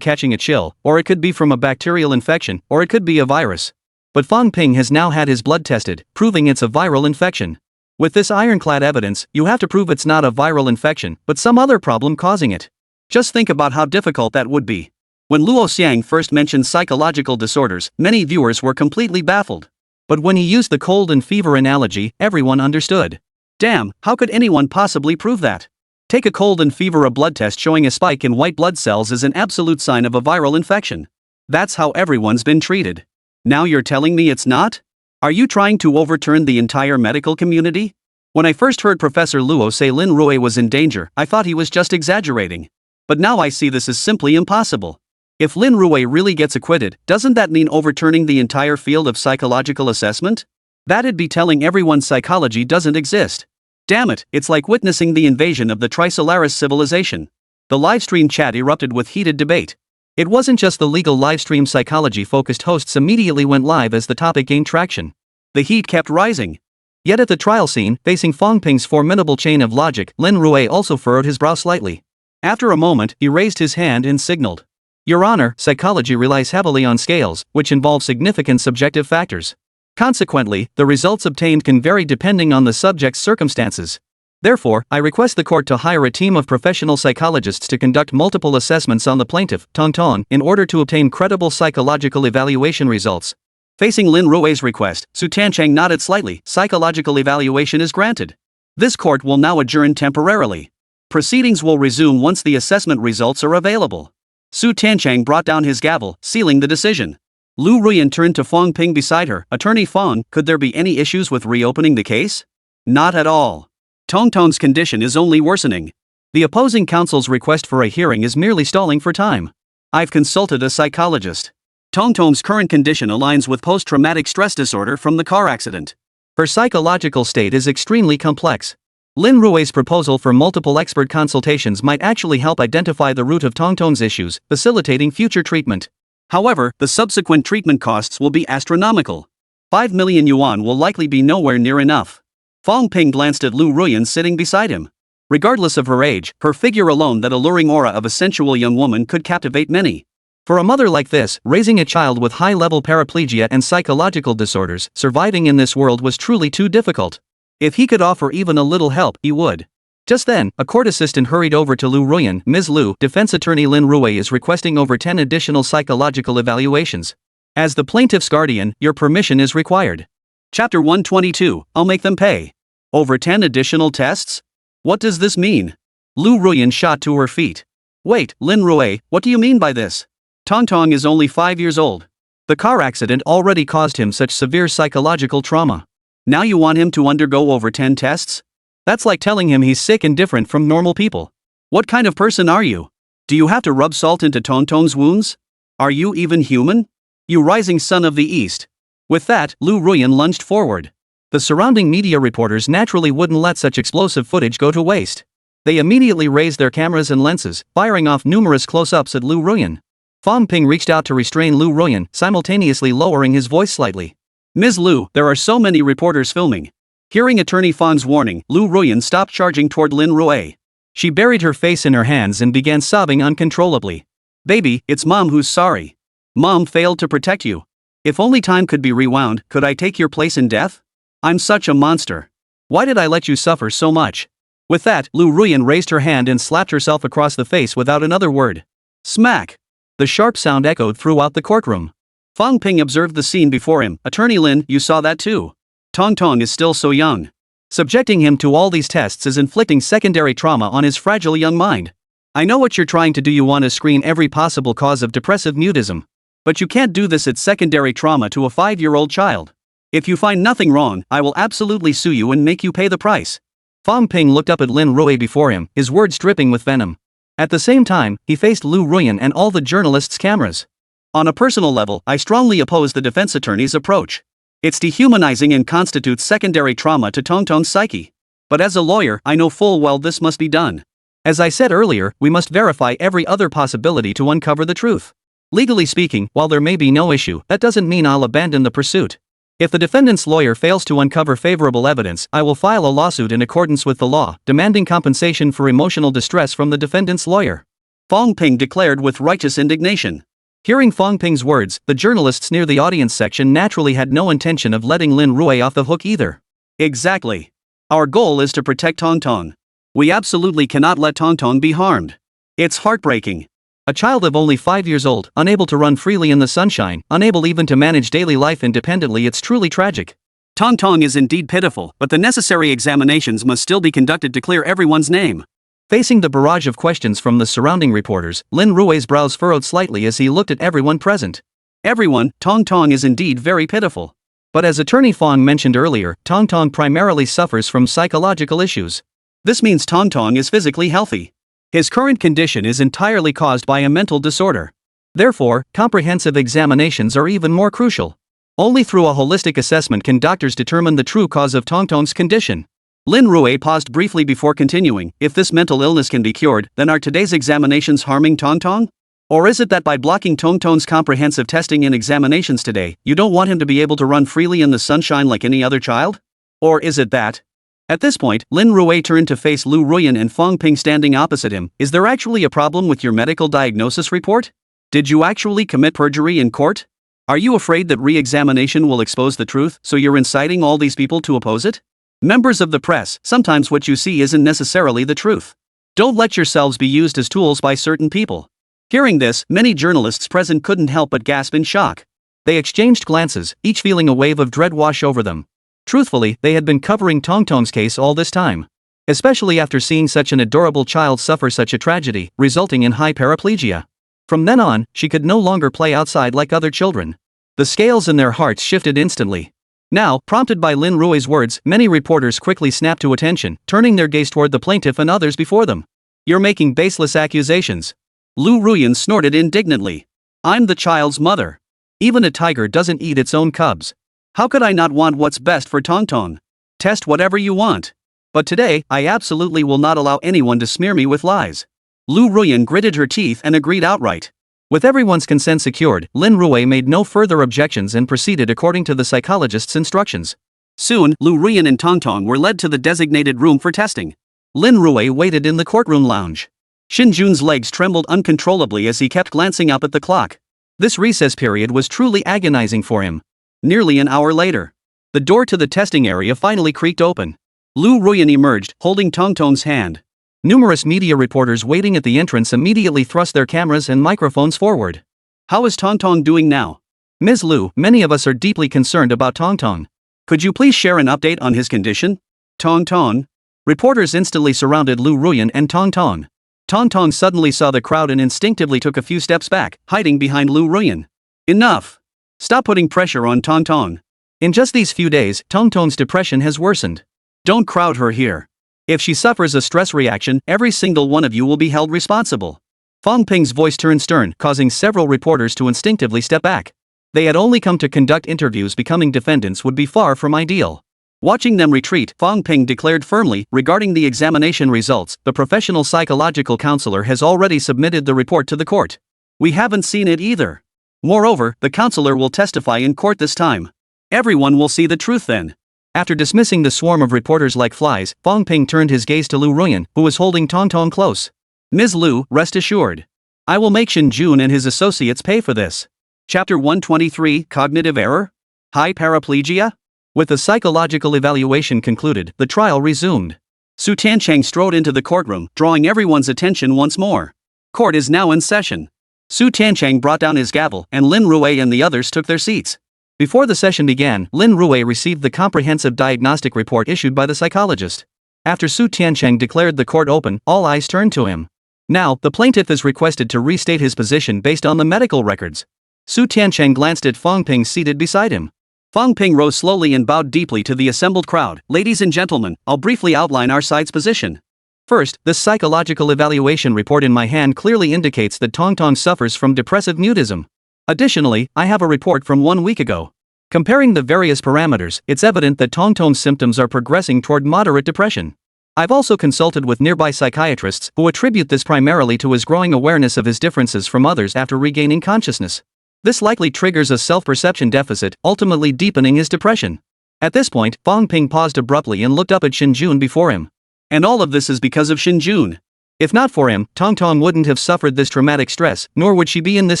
catching a chill, or it could be from a bacterial infection, or it could be a virus. But Fong Ping has now had his blood tested, proving it's a viral infection. With this ironclad evidence, you have to prove it's not a viral infection, but some other problem causing it. Just think about how difficult that would be. When Luo Xiang first mentioned psychological disorders, many viewers were completely baffled. But when he used the cold and fever analogy, everyone understood. Damn, how could anyone possibly prove that? Take a cold and fever, a blood test showing a spike in white blood cells is an absolute sign of a viral infection. That's how everyone's been treated. Now you're telling me it's not? Are you trying to overturn the entire medical community? When I first heard Professor Luo say Lin Rui was in danger, I thought he was just exaggerating. But now I see this is simply impossible. If Lin Rui really gets acquitted, doesn't that mean overturning the entire field of psychological assessment? That'd be telling everyone psychology doesn't exist. Damn it, it's like witnessing the invasion of the Trisolaris civilization. The livestream chat erupted with heated debate. It wasn't just the legal livestream, psychology-focused hosts immediately went live as the topic gained traction. The heat kept rising. Yet at the trial scene, facing Fong Ping's formidable chain of logic, Lin Rui also furrowed his brow slightly. After a moment, he raised his hand and signaled. Your Honor, psychology relies heavily on scales, which involve significant subjective factors. Consequently, the results obtained can vary depending on the subject's circumstances. Therefore, I request the court to hire a team of professional psychologists to conduct multiple assessments on the plaintiff, Tongtong, in order to obtain credible psychological evaluation results. Facing Lin Rui's request, Su Tanchang nodded slightly. Psychological evaluation is granted. This court will now adjourn temporarily. Proceedings will resume once the assessment results are available. Su Tanchang brought down his gavel, sealing the decision. Lu Ruyan turned to Fong Ping beside her. Attorney Fong, could there be any issues with reopening the case? Not at all. Tongtong's condition is only worsening. The opposing counsel's request for a hearing is merely stalling for time. I've consulted a psychologist. Tongtong's current condition aligns with post-traumatic stress disorder from the car accident. Her psychological state is extremely complex. Lin Rui's proposal for multiple expert consultations might actually help identify the root of Tongtong's issues, facilitating future treatment. However, the subsequent treatment costs will be astronomical. 5 million yuan will likely be nowhere near enough. Fong Ping glanced at Lu Ruyan sitting beside him. Regardless of her age, her figure alone, that alluring aura of a sensual young woman, could captivate many. For a mother like this, raising a child with high-level paraplegia and psychological disorders, surviving in this world was truly too difficult. If he could offer even a little help, he would. Just then, a court assistant hurried over to Lu Ruyan. Ms. Lu, defense attorney Lin Rui is requesting over 10 additional psychological evaluations. As the plaintiff's guardian, your permission is required. Chapter 122, I'll make them pay. Over 10 additional tests? What does this mean? Lu Ruyan shot to her feet. Wait, Lin Rui, what do you mean by this? Tongtong is only 5 years old. The car accident already caused him such severe psychological trauma. Now you want him to undergo over 10 tests? That's like telling him he's sick and different from normal people. What kind of person are you? Do you have to rub salt into Tongtong's wounds? Are you even human? You rising sun of the East. With that, Lu Ruyan lunged forward. The surrounding media reporters naturally wouldn't let such explosive footage go to waste. They immediately raised their cameras and lenses, firing off numerous close-ups at Lu Ruyan. Fong Ping reached out to restrain Lu Ruyan, simultaneously lowering his voice slightly. Ms. Lu, there are so many reporters filming. Hearing attorney Fong's warning, Lu Ruyan stopped charging toward Lin Rui. She buried her face in her hands and began sobbing uncontrollably. Baby, it's Mom who's sorry. Mom failed to protect you. If only time could be rewound, could I take your place in death? I'm such a monster. Why did I let you suffer so much? With that, Lu Ruyan raised her hand and slapped herself across the face without another word. Smack! The sharp sound echoed throughout the courtroom. Fong Ping observed the scene before him. Attorney Lin, you saw that too. Tongtong is still so young. Subjecting him to all these tests is inflicting secondary trauma on his fragile young mind. I know what you're trying to do. You want to screen every possible cause of depressive mutism. But you can't do this. It's secondary trauma to a 5-year-old child. If you find nothing wrong, I will absolutely sue you and make you pay the price. Fong Ping looked up at Lin Rui before him, his words dripping with venom. At the same time, he faced Lu Ruyan and all the journalists' cameras. On a personal level, I strongly oppose the defense attorney's approach. It's dehumanizing and constitutes secondary trauma to Tongtong's psyche. But as a lawyer, I know full well this must be done. As I said earlier, we must verify every other possibility to uncover the truth. Legally speaking, while there may be no issue, that doesn't mean I'll abandon the pursuit. If the defendant's lawyer fails to uncover favorable evidence, I will file a lawsuit in accordance with the law, demanding compensation for emotional distress from the defendant's lawyer. Fong Ping declared with righteous indignation. Hearing Fong Ping's words, the journalists near the audience section naturally had no intention of letting Lin Rui off the hook either. Exactly. Our goal is to protect Tongtong. We absolutely cannot let Tongtong be harmed. It's heartbreaking. A child of only 5 years old, unable to run freely in the sunshine, unable even to manage daily life independently, it's truly tragic. Tongtong is indeed pitiful, but the necessary examinations must still be conducted to clear everyone's name. Facing the barrage of questions from the surrounding reporters, Lin Rui's brows furrowed slightly as he looked at everyone present. Everyone, Tongtong is indeed very pitiful. But as attorney Fong mentioned earlier, Tongtong primarily suffers from psychological issues. This means Tongtong is physically healthy. His current condition is entirely caused by a mental disorder. Therefore, comprehensive examinations are even more crucial. Only through a holistic assessment can doctors determine the true cause of Tongtong's condition. Lin Rui paused briefly before continuing. If this mental illness can be cured, then are today's examinations harming Tongtong? Or is it that by blocking Tongtong's comprehensive testing and examinations today, you don't want him to be able to run freely in the sunshine like any other child? Or is it that? At this point, Lin Rui turned to face Lu Ruyan and Fong Ping standing opposite him. Is there actually a problem with your medical diagnosis report? Did you actually commit perjury in court? Are you afraid that re-examination will expose the truth, so you're inciting all these people to oppose it? Members of the press, sometimes what you see isn't necessarily the truth. Don't let yourselves be used as tools by certain people. Hearing this, many journalists present couldn't help but gasp in shock. They exchanged glances, each feeling a wave of dread wash over them. Truthfully, they had been covering Tong Tong's case all this time. Especially after seeing such an adorable child suffer such a tragedy, resulting in high paraplegia. From then on, she could no longer play outside like other children. The scales in their hearts shifted instantly. Now, prompted by Lin Rui's words, many reporters quickly snapped to attention, turning their gaze toward the plaintiff and others before them. "You're making baseless accusations." Lin Rui snorted indignantly. "I'm the child's mother. Even a tiger doesn't eat its own cubs. How could I not want what's best for Tong Tong? Test whatever you want. But today, I absolutely will not allow anyone to smear me with lies." Lin Rui gritted her teeth and agreed outright. With everyone's consent secured, Lin Rui made no further objections and proceeded according to the psychologist's instructions. Soon, Lin Rui and Tong Tong were led to the designated room for testing. Lin Rui waited in the courtroom lounge. Shin Jun's legs trembled uncontrollably as he kept glancing up at the clock. This recess period was truly agonizing for him. Nearly an hour later, the door to the testing area finally creaked open. Lin Rui emerged, holding Tong Tong's hand. Numerous media reporters waiting at the entrance immediately thrust their cameras and microphones forward. "How is Tong Tong doing now?" "Ms. Liu, many of us are deeply concerned about Tong Tong. Could you please share an update on his condition?" "Tong Tong?" Reporters instantly surrounded Lin Rui and Tong Tong. Tong Tong suddenly saw the crowd and instinctively took a few steps back, hiding behind Lin Rui. "Enough! Stop putting pressure on Tong Tong. In just these few days, Tong Tong's depression has worsened. Don't crowd her here. If she suffers a stress reaction, every single one of you will be held responsible." Fang Ping's voice turned stern, causing several reporters to instinctively step back. They had only come to conduct interviews. Becoming defendants would be far from ideal. Watching them retreat, Fang Ping declared firmly, "Regarding the examination results, the professional psychological counselor has already submitted the report to the court. We haven't seen it either. Moreover, the counselor will testify in court this time. Everyone will see the truth then." After dismissing the swarm of reporters like flies, Fang Ping turned his gaze to Lin Rui, who was holding Tong Tong close. "Ms. Liu, rest assured. I will make Shin Jun and his associates pay for this." Chapter 123, Cognitive Error? High Paraplegia? With the psychological evaluation concluded, the trial resumed. Su Tiancheng strode into the courtroom, drawing everyone's attention once more. Court is now in session. Su Tiancheng brought down his gavel, and Lin Rui and the others took their seats. Before the session began, Lin Rui received the comprehensive diagnostic report issued by the psychologist. After Su Tiancheng declared the court open, all eyes turned to him. Now, the plaintiff is requested to restate his position based on the medical records. Su Tiancheng glanced at Fang Ping seated beside him. Fang Ping rose slowly and bowed deeply to the assembled crowd. "Ladies and gentlemen, I'll briefly outline our side's position. First, this psychological evaluation report in my hand clearly indicates that Tong Tong suffers from depressive mutism. Additionally, I have a report from 1 week ago. Comparing the various parameters, it's evident that Tong Tong's symptoms are progressing toward moderate depression. I've also consulted with nearby psychiatrists who attribute this primarily to his growing awareness of his differences from others after regaining consciousness. This likely triggers a self-perception deficit, ultimately deepening his depression." At this point, Fang Ping paused abruptly and looked up at Shin Jun before him. "And all of this is because of Shin Jun. If not for him, Tong Tong wouldn't have suffered this traumatic stress, nor would she be in this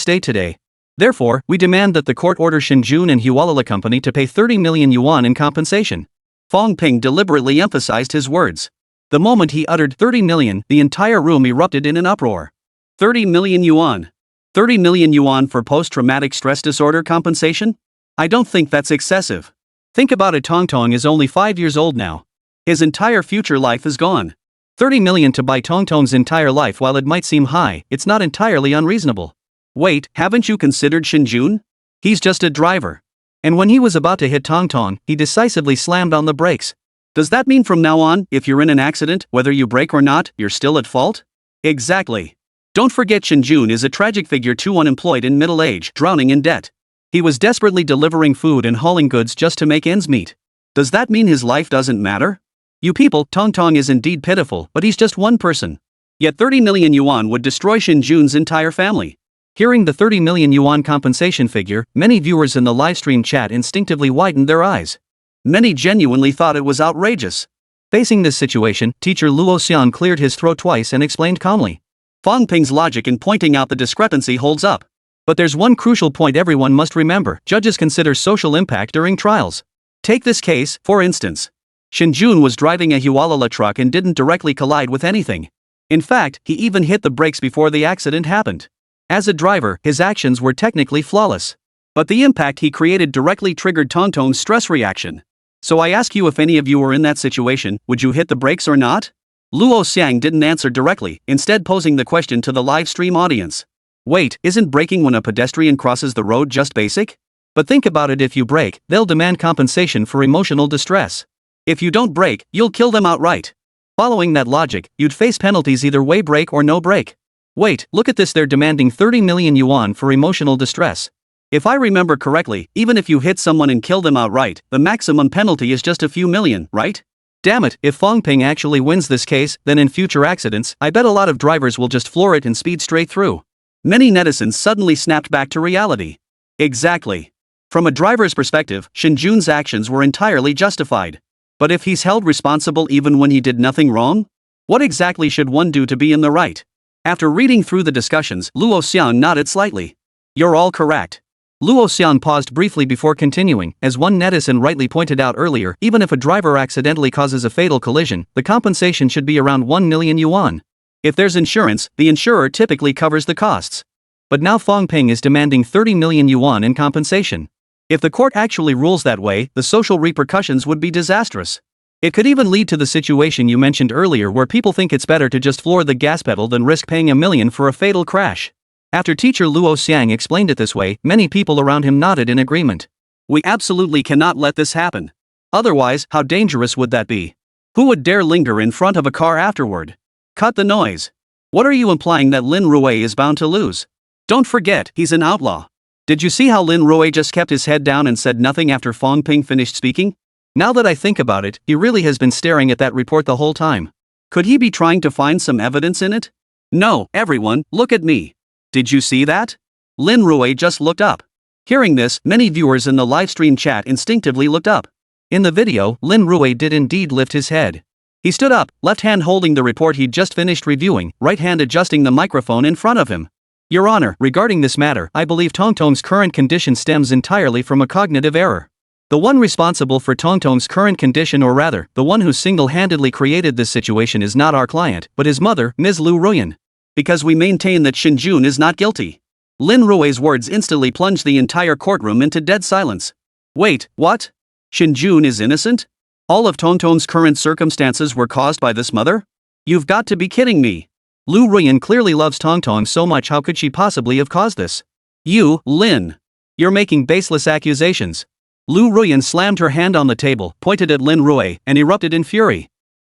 state today. Therefore, we demand that the court order Shin Jun and Hualala Company to pay 30 million yuan in compensation." Fang Ping deliberately emphasized his words. The moment he uttered 30 million, the entire room erupted in an uproar. 30 million yuan. 30 million yuan for post-traumatic stress disorder compensation? I don't think that's excessive. Think about it, Tong Tong is only 5 years old now. His entire future life is gone. 30 million to buy Tong Tong's entire life. While it might seem high, it's not entirely unreasonable. Wait, haven't you considered Shin Jun? He's just a driver. And when he was about to hit Tong Tong, he decisively slammed on the brakes. Does that mean from now on, if you're in an accident, whether you brake or not, you're still at fault? Exactly. Don't forget Shin Jun is a tragic figure too, unemployed in middle age, drowning in debt. He was desperately delivering food and hauling goods just to make ends meet. Does that mean his life doesn't matter? You people, Tong Tong is indeed pitiful, but he's just one person. Yet 30 million yuan would destroy Shin Jun's entire family. Hearing the 30 million yuan compensation figure, many viewers in the livestream chat instinctively widened their eyes. Many genuinely thought it was outrageous. Facing this situation, teacher Luo Xian cleared his throat twice and explained calmly. Fang Ping's logic in pointing out the discrepancy holds up. But there's one crucial point everyone must remember: judges consider social impact during trials. Take this case, for instance. Shinjun was driving a Hualala truck and didn't directly collide with anything. In fact, he even hit the brakes before the accident happened. As a driver, his actions were technically flawless. But the impact he created directly triggered Tongtong's stress reaction. So I ask you, if any of you were in that situation, would you hit the brakes or not? Luo Xiang didn't answer directly, instead posing the question to the live stream audience. Wait, isn't braking when a pedestrian crosses the road just basic? But think about it: if you brake, they'll demand compensation for emotional distress. If you don't brake, you'll kill them outright. Following that logic, you'd face penalties either way, brake or no brake. Wait, look at this: they're demanding 30 million yuan for emotional distress. If I remember correctly, even if you hit someone and kill them outright, the maximum penalty is just a few million, right? Damn it, if Fangping actually wins this case, then in future accidents, I bet a lot of drivers will just floor it and speed straight through. Many netizens suddenly snapped back to reality. Exactly. From a driver's perspective, Shinjun's actions were entirely justified. But if he's held responsible even when he did nothing wrong? What exactly should one do to be in the right? After reading through the discussions, Luo Xiang nodded slightly. You're all correct. Luo Xiang paused briefly before continuing. As one netizen rightly pointed out earlier, even if a driver accidentally causes a fatal collision, the compensation should be around 1 million yuan. If there's insurance, the insurer typically covers the costs. But now Fangping is demanding 30 million yuan in compensation. If the court actually rules that way, the social repercussions would be disastrous. It could even lead to the situation you mentioned earlier, where people think it's better to just floor the gas pedal than risk paying $1 million for a fatal crash. After teacher Luo Xiang explained it this way, many people around him nodded in agreement. We absolutely cannot let this happen. Otherwise, how dangerous would that be? Who would dare linger in front of a car afterward? Cut the noise. What are you implying, that Lin Rui is bound to lose? Don't forget, he's an outlaw. Did you see how Lin Rui just kept his head down and said nothing after Fangping finished speaking? Now that I think about it, he really has been staring at that report the whole time. Could he be trying to find some evidence in it? No, everyone, look at me. Did you see that? Lin Rui just looked up. Hearing this, many viewers in the livestream chat instinctively looked up. In the video, Lin Rui did indeed lift his head. He stood up, left hand holding the report he'd just finished reviewing, right hand adjusting the microphone in front of him. Your Honor, regarding this matter, I believe Tongtong's current condition stems entirely from a cognitive error. The one responsible for Tongtong's current condition, or rather, the one who single-handedly created this situation, is not our client, but his mother, Ms. Lu Ruyan. Because we maintain that Shinjun is not guilty. Lin Rui's words instantly plunged the entire courtroom into dead silence. Wait, what? Shinjun is innocent? All of Tongtong's current circumstances were caused by this mother? You've got to be kidding me. Lu Ruyan clearly loves Tongtong so much, how could she possibly have caused this? You, Lin. You're making baseless accusations. Lu Ruyan slammed her hand on the table, pointed at Lin Rui, and erupted in fury.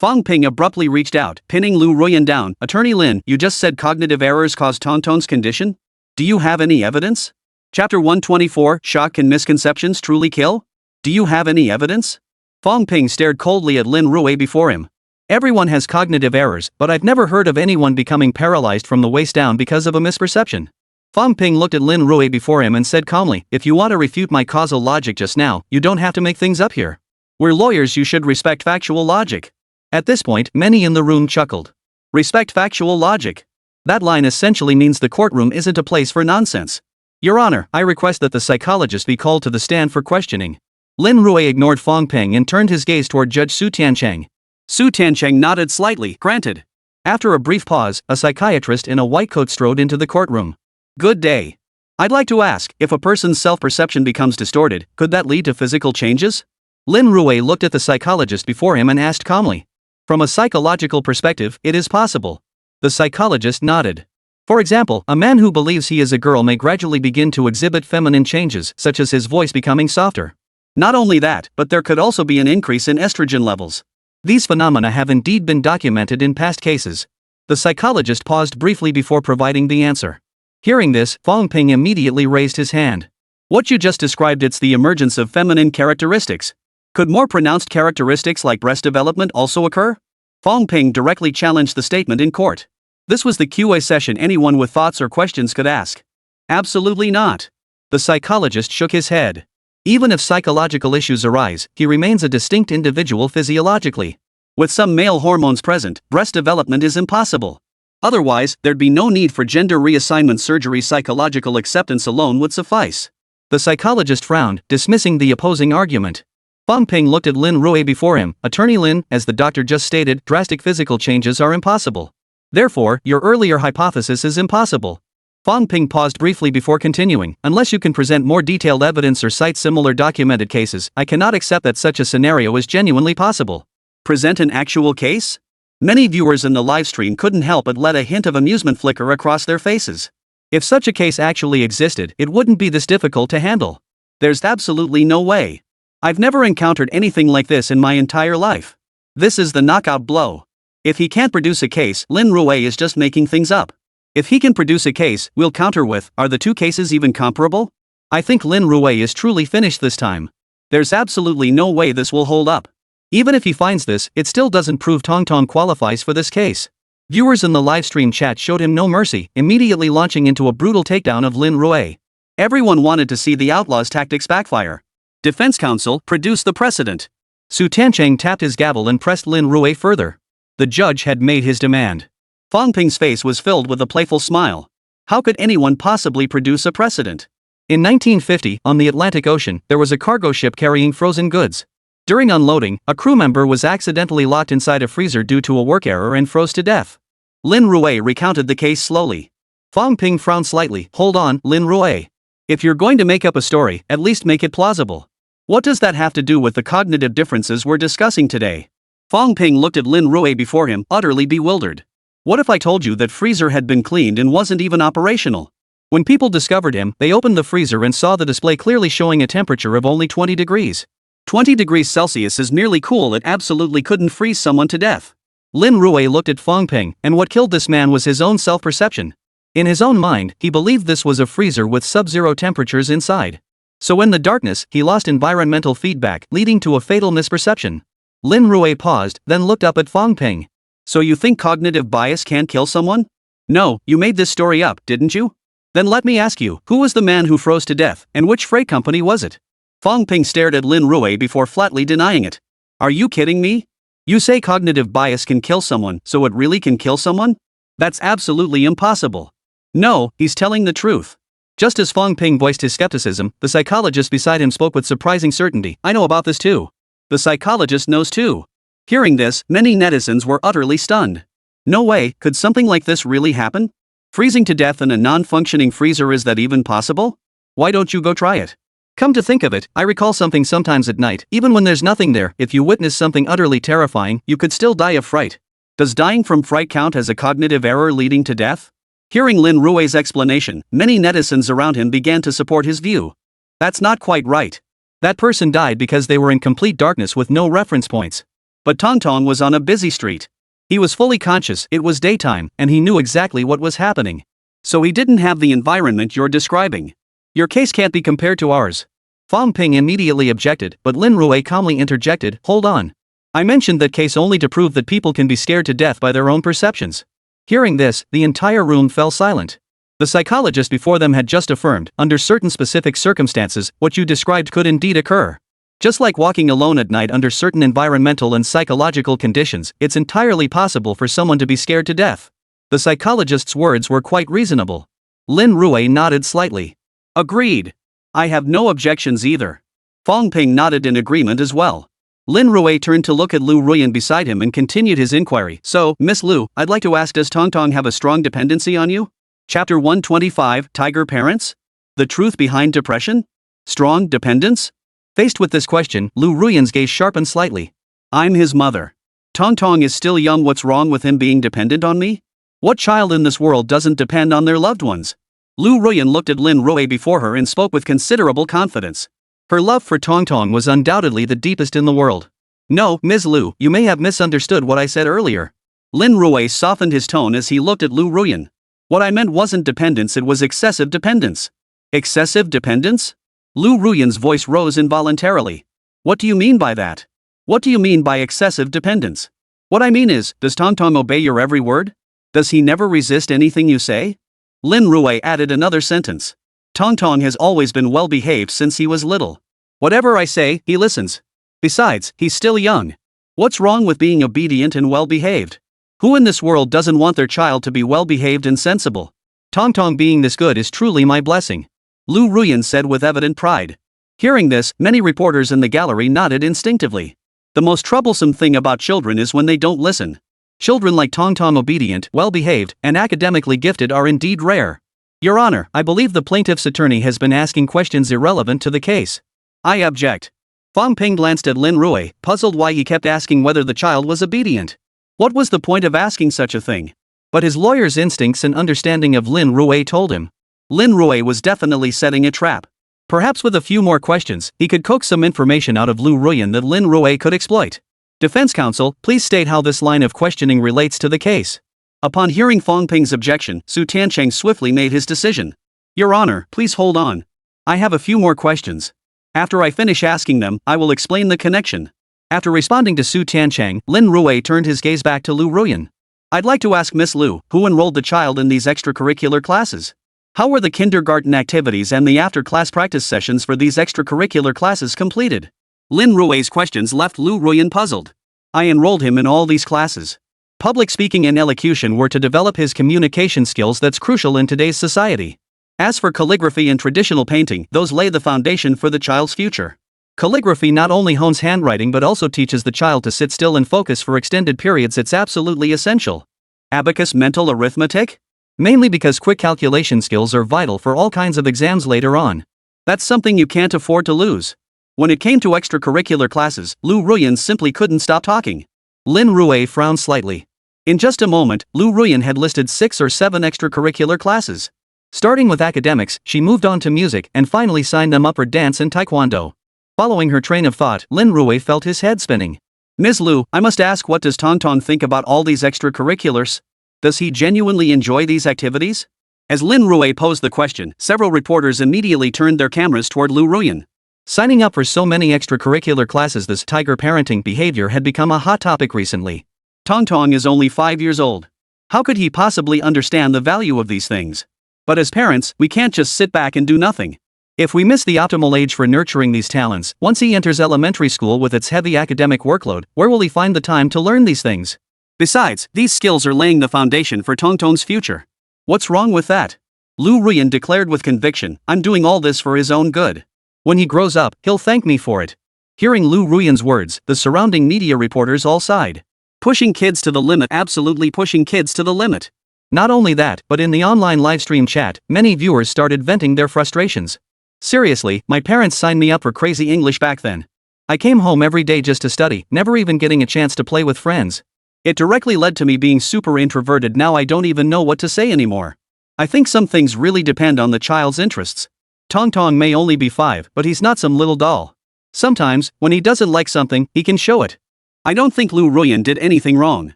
Fangping abruptly reached out, pinning Lu Ruyan down. Attorney Lin, you just said cognitive errors caused Tongtong's condition? Do you have any evidence? Chapter 124, Shock: Can Misconceptions Truly Kill? Do you have any evidence? Fangping stared coldly at Lin Rui before him. Everyone has cognitive errors, but I've never heard of anyone becoming paralyzed from the waist down because of a misperception. Fangping looked at Lin Rui before him and said calmly, if you want to refute my causal logic just now, you don't have to make things up here. We're lawyers, you should respect factual logic. At this point, many in the room chuckled. Respect factual logic. That line essentially means the courtroom isn't a place for nonsense. Your Honor, I request that the psychologist be called to the stand for questioning. Lin Rui ignored Fangping and turned his gaze toward Judge Su Tiancheng. Su Tiancheng nodded slightly, granted. After a brief pause, a psychiatrist in a white coat strode into the courtroom. Good day. I'd like to ask, if a person's self-perception becomes distorted, could that lead to physical changes? Lin Rui looked at the psychologist before him and asked calmly. From a psychological perspective, it is possible. The psychologist nodded. For example, a man who believes he is a girl may gradually begin to exhibit feminine changes, such as his voice becoming softer. Not only that, but there could also be an increase in estrogen levels. These phenomena have indeed been documented in past cases. The psychologist paused briefly before providing the answer. Hearing this, Fangping immediately raised his hand. What you just described, it's the emergence of feminine characteristics. Could more pronounced characteristics like breast development also occur? Fangping directly challenged the statement in court. This was the QA session anyone with thoughts or questions could ask. Absolutely not. The psychologist shook his head. Even if psychological issues arise, he remains a distinct individual physiologically. With some male hormones present, breast development is impossible. Otherwise, there'd be no need for gender reassignment surgery. Psychological acceptance alone would suffice. The psychologist frowned, dismissing the opposing argument. Fang Ping looked at Lin Rui before him. Attorney Lin, as the doctor just stated, drastic physical changes are impossible. Therefore, your earlier hypothesis is impossible. Fang Ping paused briefly before continuing. Unless you can present more detailed evidence or cite similar documented cases, I cannot accept that such a scenario is genuinely possible. Present an actual case? Many viewers in the livestream couldn't help but let a hint of amusement flicker across their faces. If such a case actually existed, it wouldn't be this difficult to handle. There's absolutely no way. I've never encountered anything like this in my entire life. This is the knockout blow. If he can't produce a case, Lin Rui is just making things up. If he can produce a case, we'll counter with, are the two cases even comparable? I think Lin Rui is truly finished this time. There's absolutely no way this will hold up. Even if he finds this, it still doesn't prove Tong Tong qualifies for this case. Viewers in the livestream chat showed him no mercy, immediately launching into a brutal takedown of Lin Rui. Everyone wanted to see the outlaws' tactics backfire. Defense counsel, produce the precedent. Su Tancheng tapped his gavel and pressed Lin Rui further. The judge had made his demand. Fang Ping's face was filled with a playful smile. How could anyone possibly produce a precedent? In 1950, on the Atlantic Ocean, there was a cargo ship carrying frozen goods. During unloading, a crew member was accidentally locked inside a freezer due to a work error and froze to death. Lin Rui recounted the case slowly. Fang Ping frowned slightly. Hold on, Lin Rui. If you're going to make up a story, at least make it plausible. What does that have to do with the cognitive differences we're discussing today? Fang Ping looked at Lin Rui before him, utterly bewildered. What if I told you that freezer had been cleaned and wasn't even operational? When people discovered him, they opened the freezer and saw the display clearly showing a temperature of only 20 degrees. 20 degrees Celsius is merely cool. It absolutely couldn't freeze someone to death. Lin Rui looked at Fang Ping, and what killed this man was his own self-perception. In his own mind, he believed this was a freezer with sub-zero temperatures inside. So in the darkness, he lost environmental feedback, leading to a fatal misperception. Lin Rui paused, then looked up at Fang Ping. So you think cognitive bias can't kill someone? No, you made this story up, didn't you? Then let me ask you, who was the man who froze to death, and which freight company was it? Fang Ping stared at Lin Rui before flatly denying it. Are you kidding me? You say cognitive bias can kill someone, so it really can kill someone? That's absolutely impossible. No, he's telling the truth. Just as Fang Ping voiced his skepticism, the psychologist beside him spoke with surprising certainty. I know about this too. The psychologist knows too. Hearing this, many netizens were utterly stunned. No way, could something like this really happen? Freezing to death in a non-functioning freezer, is that even possible? Why don't you go try it? Come to think of it, I recall something sometimes at night, even when there's nothing there, if you witness something utterly terrifying, you could still die of fright. Does dying from fright count as a cognitive error leading to death? Hearing Lin Rui's explanation, many netizens around him began to support his view. That's not quite right. That person died because they were in complete darkness with no reference points. But Tong Tong was on a busy street. He was fully conscious, it was daytime, and he knew exactly what was happening. So he didn't have the environment you're describing. Your case can't be compared to ours. Fang Ping immediately objected, but Lin Rui calmly interjected, hold on. I mentioned that case only to prove that people can be scared to death by their own perceptions. Hearing this, the entire room fell silent. The psychologist before them had just affirmed, under certain specific circumstances, what you described could indeed occur. Just like walking alone at night under certain environmental and psychological conditions, it's entirely possible for someone to be scared to death. The psychologist's words were quite reasonable. Lin Rui nodded slightly. Agreed. I have no objections either. Fang Ping nodded in agreement as well. Lin Rui turned to look at Lu Ruyan beside him and continued his inquiry. So, Miss Lu, I'd like to ask, does Tong Tong have a strong dependency on you? Chapter 125, Tiger Parents? The truth behind depression? Strong dependence? Faced with this question, Lu Ruyan's gaze sharpened slightly. I'm his mother. Tong Tong is still young. What's wrong with him being dependent on me? What child in this world doesn't depend on their loved ones? Lu Ruyan looked at Lin Rui before her and spoke with considerable confidence. Her love for Tong Tong was undoubtedly the deepest in the world. No, Ms. Lu, you may have misunderstood what I said earlier. Lin Rui softened his tone as he looked at Lu Ruyan. What I meant wasn't dependence, it was excessive dependence. Excessive dependence? Lu Ruyan's voice rose involuntarily. What do you mean by that? What do you mean by excessive dependence? What I mean is, does Tong Tong obey your every word? Does he never resist anything you say? Lin Rui added another sentence. Tong Tong has always been well behaved since he was little. Whatever I say, he listens. Besides, he's still young. What's wrong with being obedient and well behaved? Who in this world doesn't want their child to be well-behaved and sensible? Tong Tong being this good is truly my blessing, Lin Rui said with evident pride. Hearing this, many reporters in the gallery nodded instinctively. The most troublesome thing about children is when they don't listen. Children like Tong Tong, obedient, well-behaved, and academically gifted, are indeed rare. Your Honor, I believe the plaintiff's attorney has been asking questions irrelevant to the case. I object. Fong Ping glanced at Lin Rui, puzzled why he kept asking whether the child was obedient. What was the point of asking such a thing? But his lawyer's instincts and understanding of Lin Rui told him. Lin Rui was definitely setting a trap. Perhaps with a few more questions, he could coax some information out of Lin Rui that Lin Rui could exploit. Defense counsel, please state how this line of questioning relates to the case. Upon hearing Fong Ping's objection, Su Tiancheng swiftly made his decision. Your Honor, please hold on. I have a few more questions. After I finish asking them, I will explain the connection. After responding to Su Tiancheng, Lin Rui turned his gaze back to Lin Rui. I'd like to ask Miss Liu, who enrolled the child in these extracurricular classes? How were the kindergarten activities and the after-class practice sessions for these extracurricular classes completed? Lin Rui's questions left Lin Rui puzzled. I enrolled him in all these classes. Public speaking and elocution were to develop his communication skills that's crucial in today's society. As for calligraphy and traditional painting, those lay the foundation for the child's future. Calligraphy not only hones handwriting but also teaches the child to sit still and focus for extended periods. It's absolutely essential. Abacus mental arithmetic? Mainly because quick calculation skills are vital for all kinds of exams later on. That's something you can't afford to lose. When it came to extracurricular classes, Lin Rui simply couldn't stop talking. Lin Rui frowned slightly. In just a moment, Lin Rui had listed 6 or 7 extracurricular classes. Starting with academics, she moved on to music and finally signed them up for dance and taekwondo. Following her train of thought, Lin Rui felt his head spinning. Ms. Liu, I must ask, what does Tong Tong think about all these extracurriculars? Does he genuinely enjoy these activities? As Lin Rui posed the question, several reporters immediately turned their cameras toward Lin Rui. Signing up for so many extracurricular classes, this tiger parenting behavior had become a hot topic recently. Tong Tong is only 5 years old. How could he possibly understand the value of these things? But as parents, we can't just sit back and do nothing. If we miss the optimal age for nurturing these talents, once he enters elementary school with its heavy academic workload, where will he find the time to learn these things? Besides, these skills are laying the foundation for Tong Tong's future. What's wrong with that? Lin Rui declared with conviction, I'm doing all this for his own good. When he grows up, he'll thank me for it. Hearing Lin Rui's words, the surrounding media reporters all sighed. Pushing kids to the limit, absolutely pushing kids to the limit. Not only that, but in the online livestream chat, many viewers started venting their frustrations. Seriously, my parents signed me up for crazy English back then. I came home every day just to study, never even getting a chance to play with friends. It directly led to me being super introverted. Now I don't even know what to say anymore. I think some things really depend on the child's interests. Tong Tong may only be 5, but he's not some little doll. Sometimes, when he doesn't like something, he can show it. I don't think Lin Rui did anything wrong.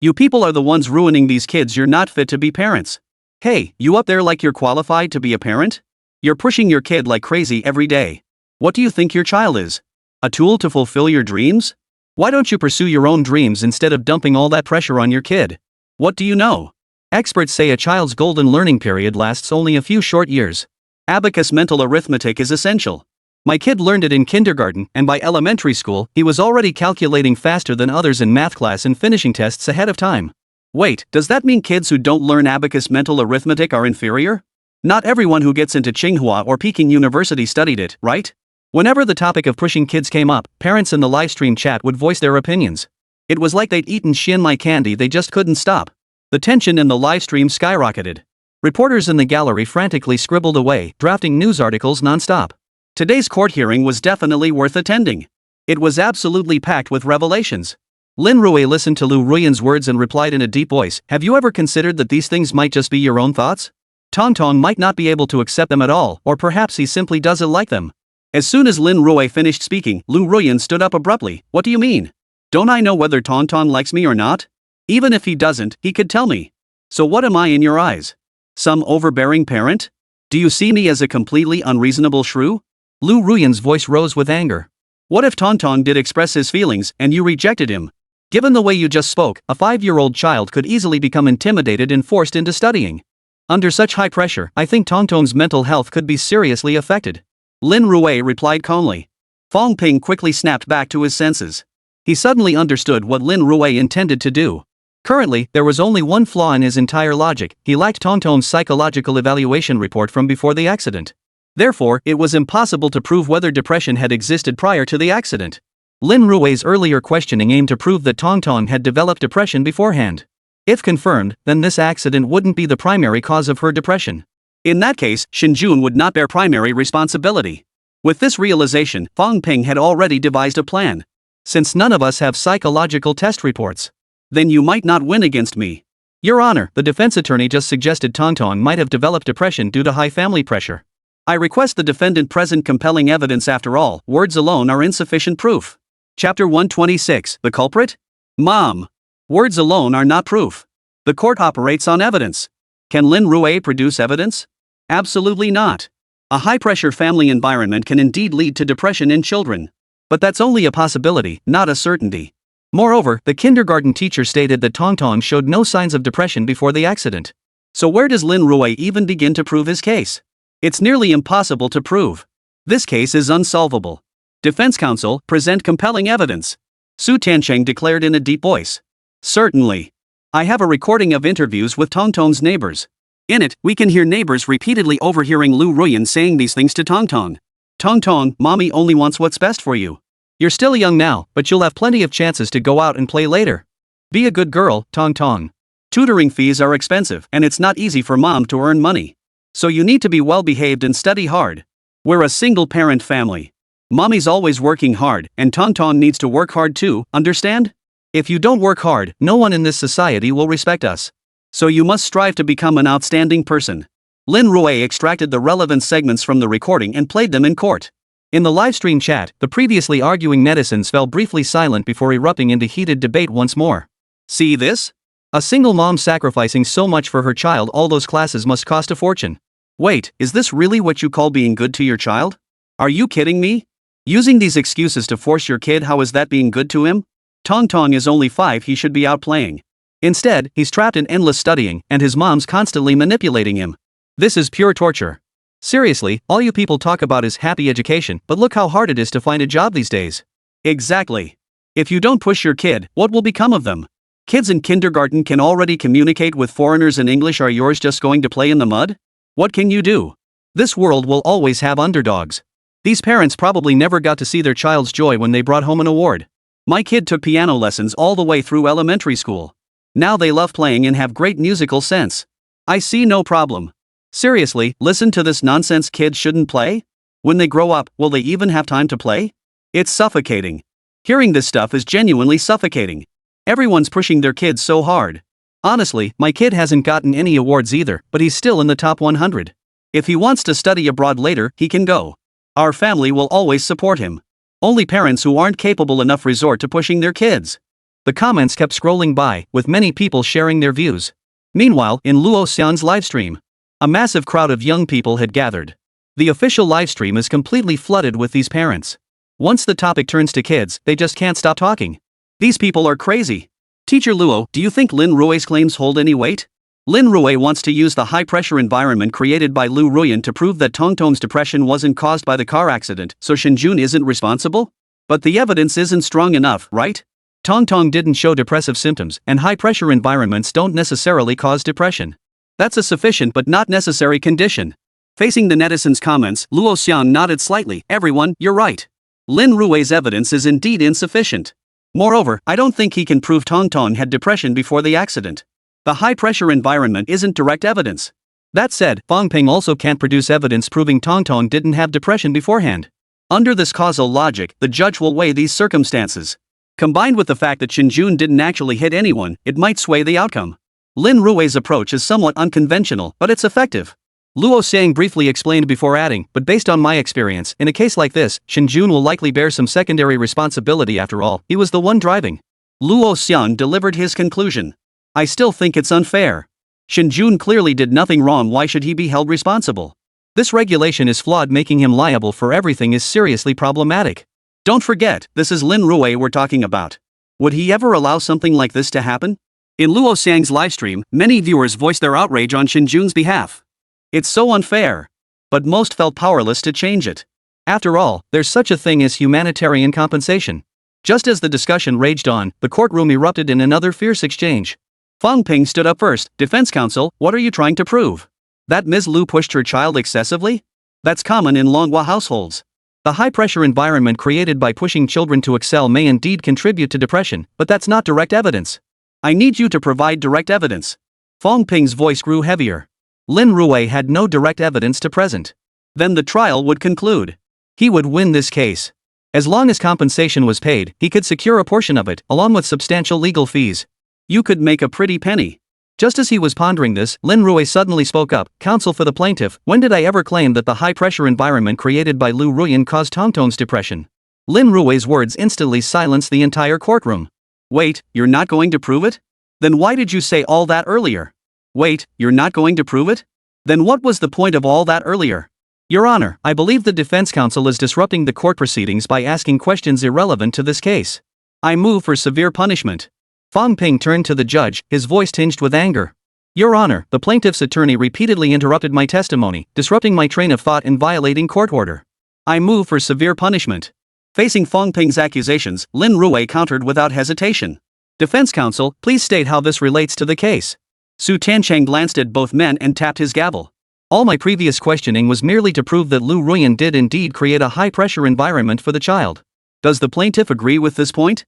You people are the ones ruining these kids. You're not fit to be parents. Hey, you up there, like you're qualified to be a parent? You're pushing your kid like crazy every day. What do you think your child is? A tool to fulfill your dreams? Why don't you pursue your own dreams instead of dumping all that pressure on your kid? What do you know? Experts say a child's golden learning period lasts only a few short years. Abacus mental arithmetic is essential. My kid learned it in kindergarten, and by elementary school, he was already calculating faster than others in math class and finishing tests ahead of time. Wait, does that mean kids who don't learn abacus mental arithmetic are inferior? Not everyone who gets into Tsinghua or Peking University studied it, right? Whenever the topic of pushing kids came up, parents in the livestream chat would voice their opinions. It was like they'd eaten Shinmai candy, they just couldn't stop. The tension in the livestream skyrocketed. Reporters in the gallery frantically scribbled away, drafting news articles non-stop. Today's court hearing was definitely worth attending. It was absolutely packed with revelations. Lin Rui listened to Lin Rui's words and replied in a deep voice, have you ever considered that these things might just be your own thoughts? Tong Tong might not be able to accept them at all, or perhaps he simply doesn't like them. As soon as Lin Rui finished speaking, Lin Rui stood up abruptly. What do you mean? Don't I know whether Tong Tong likes me or not? Even if he doesn't, he could tell me. So what am I in your eyes? Some overbearing parent? Do you see me as a completely unreasonable shrew? Lin Rui's voice rose with anger. What if Tong Tong did express his feelings and you rejected him? Given the way you just spoke, a 5-year-old child could easily become intimidated and forced into studying. Under such high pressure, I think Tong Tong's mental health could be seriously affected. Lin Rui replied calmly. Fong Ping quickly snapped back to his senses. He suddenly understood what Lin Rui intended to do. Currently, there was only one flaw in his entire logic: he lacked Tongtong's psychological evaluation report from before the accident. Therefore, it was impossible to prove whether depression had existed prior to the accident. Lin Rui's earlier questioning aimed to prove that Tongtong had developed depression beforehand. If confirmed, then this accident wouldn't be the primary cause of her depression. In that case, Shinjun would not bear primary responsibility. With this realization, Fang Ping had already devised a plan. Since none of us have psychological test reports, then you might not win against me. Your Honor, the defense attorney just suggested Tongtong might have developed depression due to high family pressure. I request the defendant present compelling evidence. After all, words alone are insufficient proof. Chapter 126, The Culprit? Mom. Words alone are not proof. The court operates on evidence. Can Lin Rui produce evidence? Absolutely not. A high-pressure family environment can indeed lead to depression in children. But that's only a possibility, not a certainty. Moreover, the kindergarten teacher stated that Tongtong showed no signs of depression before the accident. So where does Lin Rui even begin to prove his case? It's nearly impossible to prove. This case is unsolvable. Defense counsel, present compelling evidence. Su Tiancheng declared in a deep voice. Certainly. I have a recording of interviews with Tongtong's neighbors. In it, we can hear neighbors repeatedly overhearing Lin Rui saying these things to Tongtong. Tongtong, mommy only wants what's best for you. You're still young now, but you'll have plenty of chances to go out and play later. Be a good girl, Tongtong. Tutoring fees are expensive, and it's not easy for mom to earn money. So you need to be well behaved and study hard. We're a single parent family. Mommy's always working hard, and Tongtong needs to work hard too, understand? If you don't work hard, no one in this society will respect us. So you must strive to become an outstanding person. Lin Rui extracted the relevant segments from the recording and played them in court. In the livestream chat, the previously arguing netizens fell briefly silent before erupting into heated debate once more. See this? A single mom sacrificing so much for her child, all those classes must cost a fortune. Wait, is this really what you call being good to your child? Are you kidding me? Using these excuses to force your kid, how is that being good to him? Tongtong is only 5, he should be out playing. Instead, he's trapped in endless studying, and his mom's constantly manipulating him. This is pure torture. Seriously, all you people talk about is happy education, but look how hard it is to find a job these days. Exactly. If you don't push your kid, what will become of them? Kids in kindergarten can already communicate with foreigners in English. Are yours just going to play in the mud? What can you do? This world will always have underdogs. These parents probably never got to see their child's joy when they brought home an award. My kid took piano lessons all the way through elementary school. Now they love playing and have great musical sense. I see no problem. Seriously, listen to this nonsense. Kids shouldn't play? When they grow up, will they even have time to play? It's suffocating. Hearing this stuff is genuinely suffocating. Everyone's pushing their kids so hard. Honestly, my kid hasn't gotten any awards either, but he's still in the top 100. If he wants to study abroad later, he can go. Our family will always support him. Only parents who aren't capable enough resort to pushing their kids. The comments kept scrolling by, with many people sharing their views. Meanwhile, in Luo Xian's livestream, a massive crowd of young people had gathered. The official livestream is completely flooded with these parents. Once the topic turns to kids, they just can't stop talking. These people are crazy. Teacher Luo, do you think Lin Rui's claims hold any weight? Lin Rui wants to use the high-pressure environment created by Lin Rui to prove that Tongtong's depression wasn't caused by the car accident, so Shinjun isn't responsible? But the evidence isn't strong enough, right? Tongtong didn't show depressive symptoms, and high-pressure environments don't necessarily cause depression. That's a sufficient but not necessary condition. Facing the netizens' comments, Luo Xian nodded slightly. Everyone, you're right. Lin Rui's evidence is indeed insufficient. Moreover, I don't think he can prove Tongtong had depression before the accident. The high-pressure environment isn't direct evidence. That said, Fang Ping also can't produce evidence proving Tongtong didn't have depression beforehand. Under this causal logic, the judge will weigh these circumstances. Combined with the fact that Shinjun didn't actually hit anyone, it might sway the outcome. Lin Rui's approach is somewhat unconventional, but it's effective. Luo Xiang briefly explained before adding, but based on my experience, in a case like this, Shinjun will likely bear some secondary responsibility. After all, he was the one driving. Luo Xiang delivered his conclusion. I still think it's unfair. Shinjun clearly did nothing wrong. Why should he be held responsible? This regulation is flawed. Making him liable for everything is seriously problematic. Don't forget, this is Lin Rui we're talking about. Would he ever allow something like this to happen? In Luo Xiang's livestream, many viewers voiced their outrage on Shinjun's behalf. It's so unfair. But most felt powerless to change it. After all, there's such a thing as humanitarian compensation. Just as the discussion raged on, the courtroom erupted in another fierce exchange. Fang Ping stood up first. Defense counsel, what are you trying to prove? That Ms. Lu pushed her child excessively? That's common in Longhua households. The high-pressure environment created by pushing children to excel may indeed contribute to depression, but that's not direct evidence. I need you to provide direct evidence. Fang Ping's voice grew heavier. Lin Rui had no direct evidence to present. Then the trial would conclude. He would win this case. As long as compensation was paid, he could secure a portion of it, along with substantial legal fees. You could make a pretty penny. Just as he was pondering this, Lin Rui suddenly spoke up. Counsel for the plaintiff, when did I ever claim that the high-pressure environment created by Lu Ruyan caused Tongtong's depression? Lin Rui's words instantly silenced the entire courtroom. Wait, you're not going to prove it? Then why did you say all that earlier? Wait, you're not going to prove it? Then what was the point of all that earlier? Your Honor, I believe the defense counsel is disrupting the court proceedings by asking questions irrelevant to this case. I move for severe punishment. Fang Ping turned to the judge, his voice tinged with anger. Your Honor, the plaintiff's attorney repeatedly interrupted my testimony, disrupting my train of thought and violating court order. I move for severe punishment. Facing Fang Ping's accusations, Lin Rui countered without hesitation. Defense counsel, please state how this relates to the case. Su Tiancheng glanced at both men and tapped his gavel. All my previous questioning was merely to prove that Lu Ruyan did indeed create a high-pressure environment for the child. Does the plaintiff agree with this point?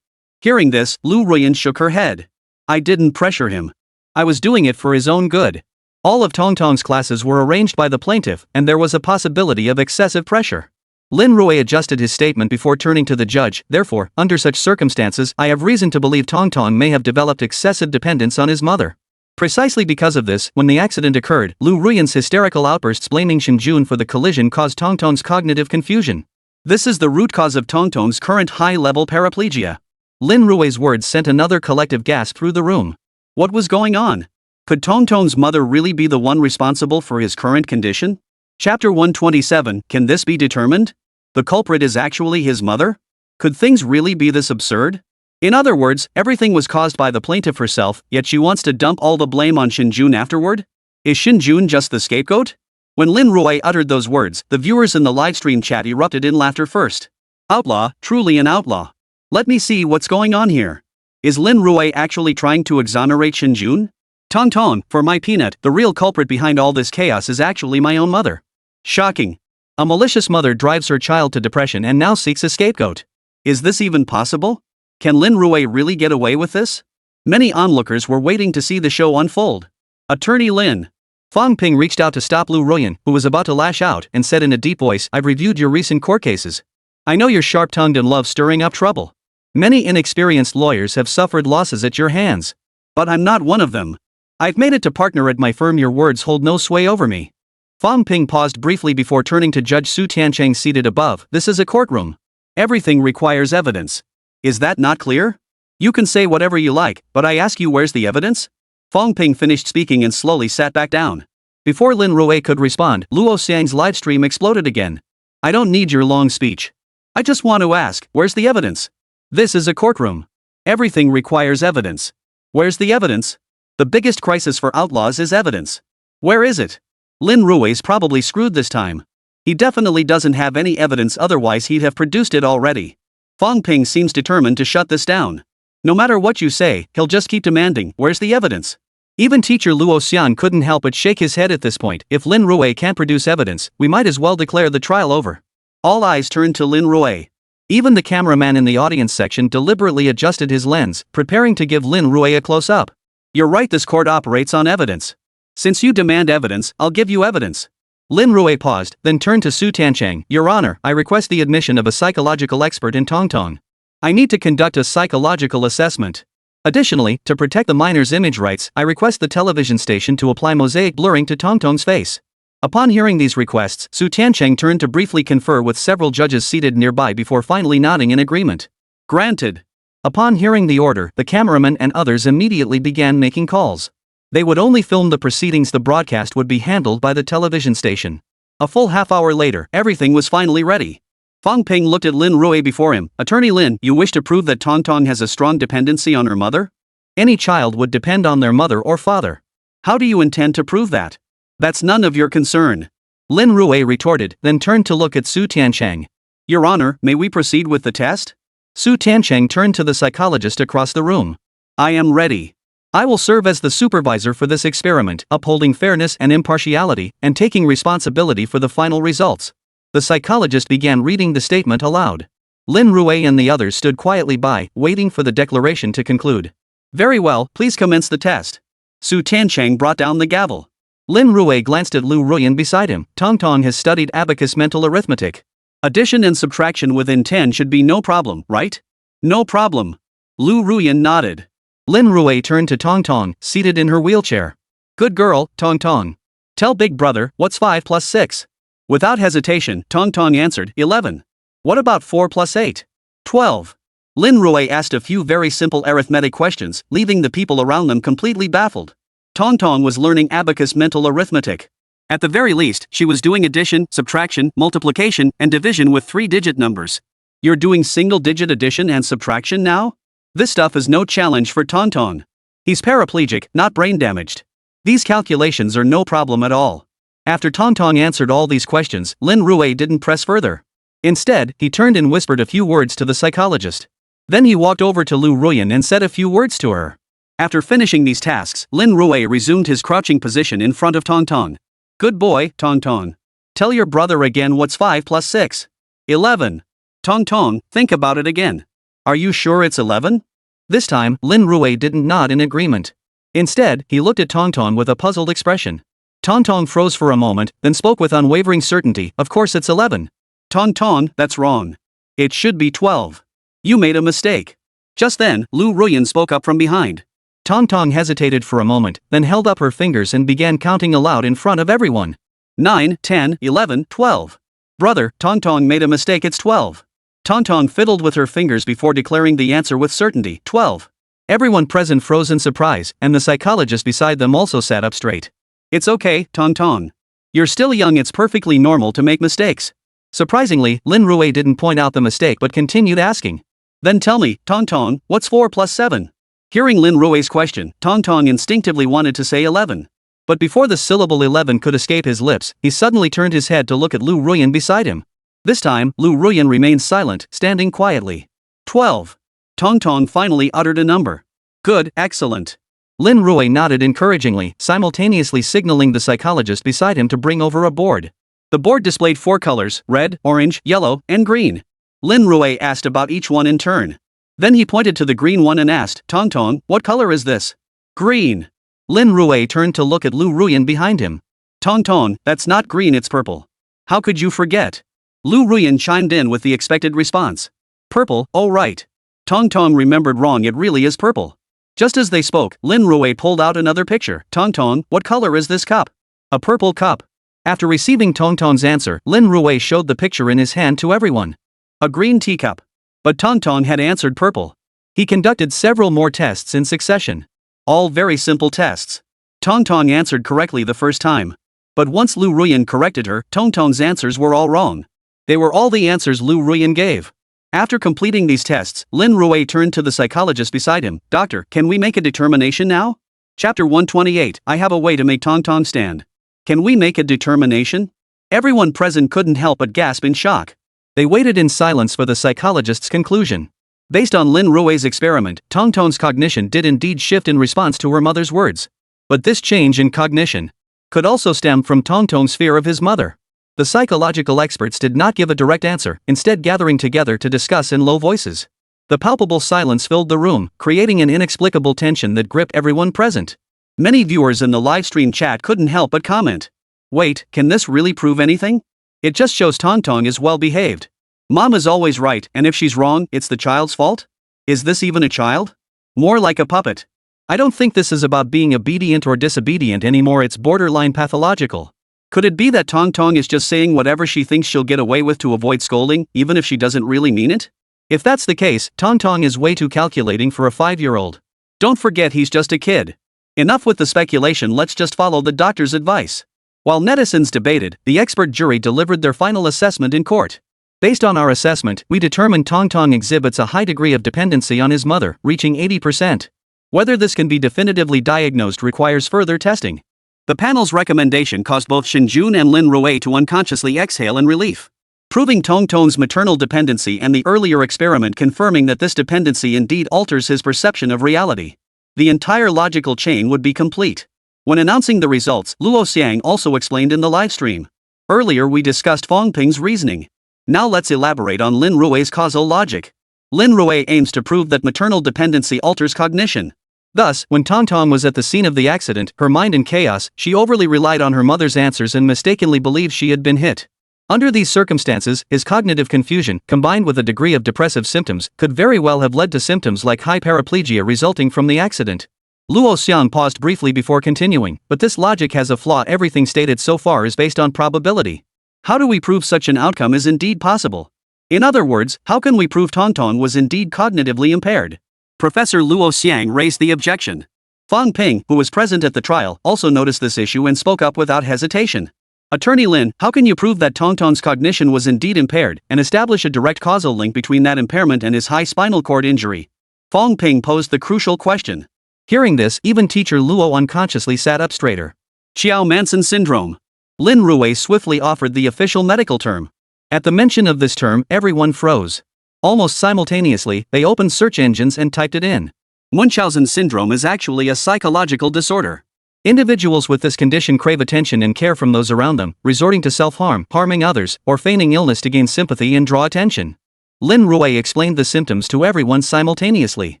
Hearing this, Lu Ruyan shook her head. I didn't pressure him. I was doing it for his own good. All of Tongtong's classes were arranged by the plaintiff, and there was a possibility of excessive pressure. Lin Rui adjusted his statement before turning to the judge. Therefore, under such circumstances, I have reason to believe Tongtong may have developed excessive dependence on his mother. Precisely because of this, when the accident occurred, Lu Ruyan's hysterical outbursts blaming Shinjun for the collision caused Tongtong's cognitive confusion. This is the root cause of Tongtong's current high-level paraplegia. Lin Rui's words sent another collective gasp through the room. What was going on? Could Tongtong's mother really be the one responsible for his current condition? Chapter 127, can this be determined? The culprit is actually his mother? Could things really be this absurd? In other words, everything was caused by the plaintiff herself, yet she wants to dump all the blame on Shinjun afterward? Is Shinjun just the scapegoat? When Lin Rui uttered those words, the viewers in the livestream chat erupted in laughter first. Outlaw, truly an outlaw. Let me see what's going on here. Is Lin Rui actually trying to exonerate Shinjun? Tongtong, for my peanut, the real culprit behind all this chaos is actually my own mother. Shocking. A malicious mother drives her child to depression and now seeks a scapegoat. Is this even possible? Can Lin Rui really get away with this? Many onlookers were waiting to see the show unfold. Attorney Lin. Fang Ping reached out to stop Lu Ruyan, who was about to lash out, and said in a deep voice, I've reviewed your recent court cases. I know you're sharp-tongued and love stirring up trouble. Many inexperienced lawyers have suffered losses at your hands. But I'm not one of them. I've made it to partner at my firm. Your words hold no sway over me. Fang Ping paused briefly before turning to Judge Su Tiancheng seated above. This is a courtroom. Everything requires evidence. Is that not clear? You can say whatever you like, but I ask you, where's the evidence? Fang Ping finished speaking and slowly sat back down. Before Lin Rui could respond, Luo Xiang's livestream exploded again. I don't need your long speech. I just want to ask, where's the evidence? This is a courtroom. Everything requires evidence. Where's the evidence? The biggest crisis for outlaws is evidence. Where is it? Lin Rui's probably screwed this time. He definitely doesn't have any evidence, otherwise he'd have produced it already. Fang Ping seems determined to shut this down. No matter what you say, he'll just keep demanding, where's the evidence? Even teacher Luo Xian couldn't help but shake his head at this point. If Lin Rui can't produce evidence, we might as well declare the trial over. All eyes turned to Lin Rui. Even the cameraman in the audience section deliberately adjusted his lens, preparing to give Lin Rui a close-up. You're right, this court operates on evidence. Since you demand evidence, I'll give you evidence. Lin Rui paused, then turned to Su Tiancheng. Your Honor, I request the admission of a psychological expert in Tongtong. I need to conduct a psychological assessment. Additionally, to protect the minor's image rights, I request the television station to apply mosaic blurring to Tongtong's face. Upon hearing these requests, Su Tiancheng turned to briefly confer with several judges seated nearby before finally nodding in agreement. Granted. Upon hearing the order, the cameraman and others immediately began making calls. They would only film the proceedings. The broadcast would be handled by the television station. A full half-hour later, everything was finally ready. Fang Ping looked at Lin Rui before him. Attorney Lin, you wish to prove that Tongtong has a strong dependency on her mother? Any child would depend on their mother or father. How do you intend to prove that? That's none of your concern. Lin Rui retorted, then turned to look at Su Tiancheng. Your Honor, may we proceed with the test? Su Tiancheng turned to the psychologist across the room. I am ready. I will serve as the supervisor for this experiment, upholding fairness and impartiality, and taking responsibility for the final results. The psychologist began reading the statement aloud. Lin Rui and the others stood quietly by, waiting for the declaration to conclude. Very well, please commence the test. Su Tiancheng brought down the gavel. Lin Rui glanced at Lu Ruyan beside him. Tong Tong has studied abacus mental arithmetic. Addition and subtraction within 10 should be no problem, right? No problem. Lu Ruyan nodded. Lin Rui turned to Tong Tong, seated in her wheelchair. Good girl, Tong Tong. Tell big brother, what's 5 plus 6? Without hesitation, Tong Tong answered, 11. What about 4 plus 8? 12. Lin Rui asked a few very simple arithmetic questions, leaving the people around them completely baffled. Tong Tong was learning abacus mental arithmetic. At the very least, she was doing addition, subtraction, multiplication, and division with 3-digit numbers. You're doing single-digit addition and subtraction now? This stuff is no challenge for Tong Tong. He's paraplegic, not brain damaged. These calculations are no problem at all. After Tong Tong answered all these questions, Lin Rui didn't press further. Instead, he turned and whispered a few words to the psychologist. Then he walked over to Lu Ruyan and said a few words to her. After finishing these tasks, Lin Rui resumed his crouching position in front of Tong Tong. Good boy, Tong Tong. Tell your brother again what's 5 plus 6. 11. Tong Tong, think about it again. Are you sure it's 11? This time, Lin Rui didn't nod in agreement. Instead, he looked at Tong Tong with a puzzled expression. Tong Tong froze for a moment, then spoke with unwavering certainty, of course it's 11. Tong Tong, that's wrong. It should be 12. You made a mistake. Just then, Lu Ruyan spoke up from behind. Tong Tong hesitated for a moment, then held up her fingers and began counting aloud in front of everyone. 9, 10, 11, 12. Brother, Tong Tong made a mistake, it's 12. Tong Tong fiddled with her fingers before declaring the answer with certainty, 12. Everyone present froze in surprise, and the psychologist beside them also sat up straight. It's okay, Tong Tong. You're still young, it's perfectly normal to make mistakes. Surprisingly, Lin Rui didn't point out the mistake but continued asking. Then tell me, Tong Tong, what's 4 plus 7? Hearing Lin Rui's question, Tong Tong instinctively wanted to say 11. But before the syllable 11 could escape his lips, he suddenly turned his head to look at Lu Ruyan beside him. This time, Lu Ruyan remained silent, standing quietly. 12. Tong Tong finally uttered a number. Good, excellent. Lin Rui nodded encouragingly, simultaneously signaling the psychologist beside him to bring over a board. The board displayed 4 colors, red, orange, yellow, and green. Lin Rui asked about each one in turn. Then he pointed to the green one and asked, Tong Tong, what color is this? Green. Lin Rui turned to look at Lu Ruyan behind him. Tong Tong, that's not green, it's purple. How could you forget? Lu Ruyan chimed in with the expected response. Purple, oh right. Tong Tong remembered wrong, it really is purple. Just as they spoke, Lin Rui pulled out another picture. Tong Tong, what color is this cup? A purple cup. After receiving Tong Tong's answer, Lin Rui showed the picture in his hand to everyone. A green teacup. But Tong Tong had answered purple. He conducted several more tests in succession. All very simple tests. Tong Tong answered correctly the first time. But once Lu Ruyan corrected her, Tong Tong's answers were all wrong. They were all the answers Lu Ruyan gave. After completing these tests, Lin Rui turned to the psychologist beside him. Doctor, can we make a determination now? Chapter 128, I have a way to make Tong Tong stand. Can we make a determination? Everyone present couldn't help but gasp in shock. They waited in silence for the psychologist's conclusion. Based on Lin Rui's experiment, Tong Tong's cognition did indeed shift in response to her mother's words. But this change in cognition could also stem from Tong Tong's fear of his mother. The psychological experts did not give a direct answer, instead gathering together to discuss in low voices. The palpable silence filled the room, creating an inexplicable tension that gripped everyone present. Many viewers in the livestream chat couldn't help but comment. Wait, can this really prove anything? It just shows Tong Tong is well behaved. Mom is always right, and if she's wrong, it's the child's fault? Is this even a child? More like a puppet. I don't think this is about being obedient or disobedient anymore, it's borderline pathological. Could it be that Tong Tong is just saying whatever she thinks she'll get away with to avoid scolding, even if she doesn't really mean it? If that's the case, Tong Tong is way too calculating for a 5-year-old. Don't forget he's just a kid. Enough with the speculation, let's just follow the doctor's advice. While netizens debated, the expert jury delivered their final assessment in court. Based on our assessment, we determined Tong Tong exhibits a high degree of dependency on his mother, reaching 80%. Whether this can be definitively diagnosed requires further testing. The panel's recommendation caused both Shinjun and Lin Rui to unconsciously exhale in relief, proving Tong Tong's maternal dependency and the earlier experiment confirming that this dependency indeed alters his perception of reality. The entire logical chain would be complete. When announcing the results, Luo Xiang also explained in the livestream. Earlier we discussed Fong Ping's reasoning. Now let's elaborate on Lin Rui's causal logic. Lin Rui aims to prove that maternal dependency alters cognition. Thus, when Tong Tong was at the scene of the accident, her mind in chaos, she overly relied on her mother's answers and mistakenly believed she had been hit. Under these circumstances, his cognitive confusion, combined with a degree of depressive symptoms, could very well have led to symptoms like high paraplegia resulting from the accident. Luo Xian paused briefly before continuing, but this logic has a flaw. Everything stated so far is based on probability. How do we prove such an outcome is indeed possible? In other words, how can we prove Tong Tong was indeed cognitively impaired? Professor Luo Xiang raised the objection. Fong Ping, who was present at the trial, also noticed this issue and spoke up without hesitation. Attorney Lin, how can you prove that Tong Tong's cognition was indeed impaired, and establish a direct causal link between that impairment and his high spinal cord injury? Fong Ping posed the crucial question. Hearing this, even teacher Luo unconsciously sat up straighter. Xiao Manson syndrome. Lin Rui swiftly offered the official medical term. At the mention of this term, everyone froze. Almost simultaneously, they opened search engines and typed it in. Munchausen syndrome is actually a psychological disorder. Individuals with this condition crave attention and care from those around them, resorting to self-harm, harming others, or feigning illness to gain sympathy and draw attention. Lin Rui explained the symptoms to everyone simultaneously.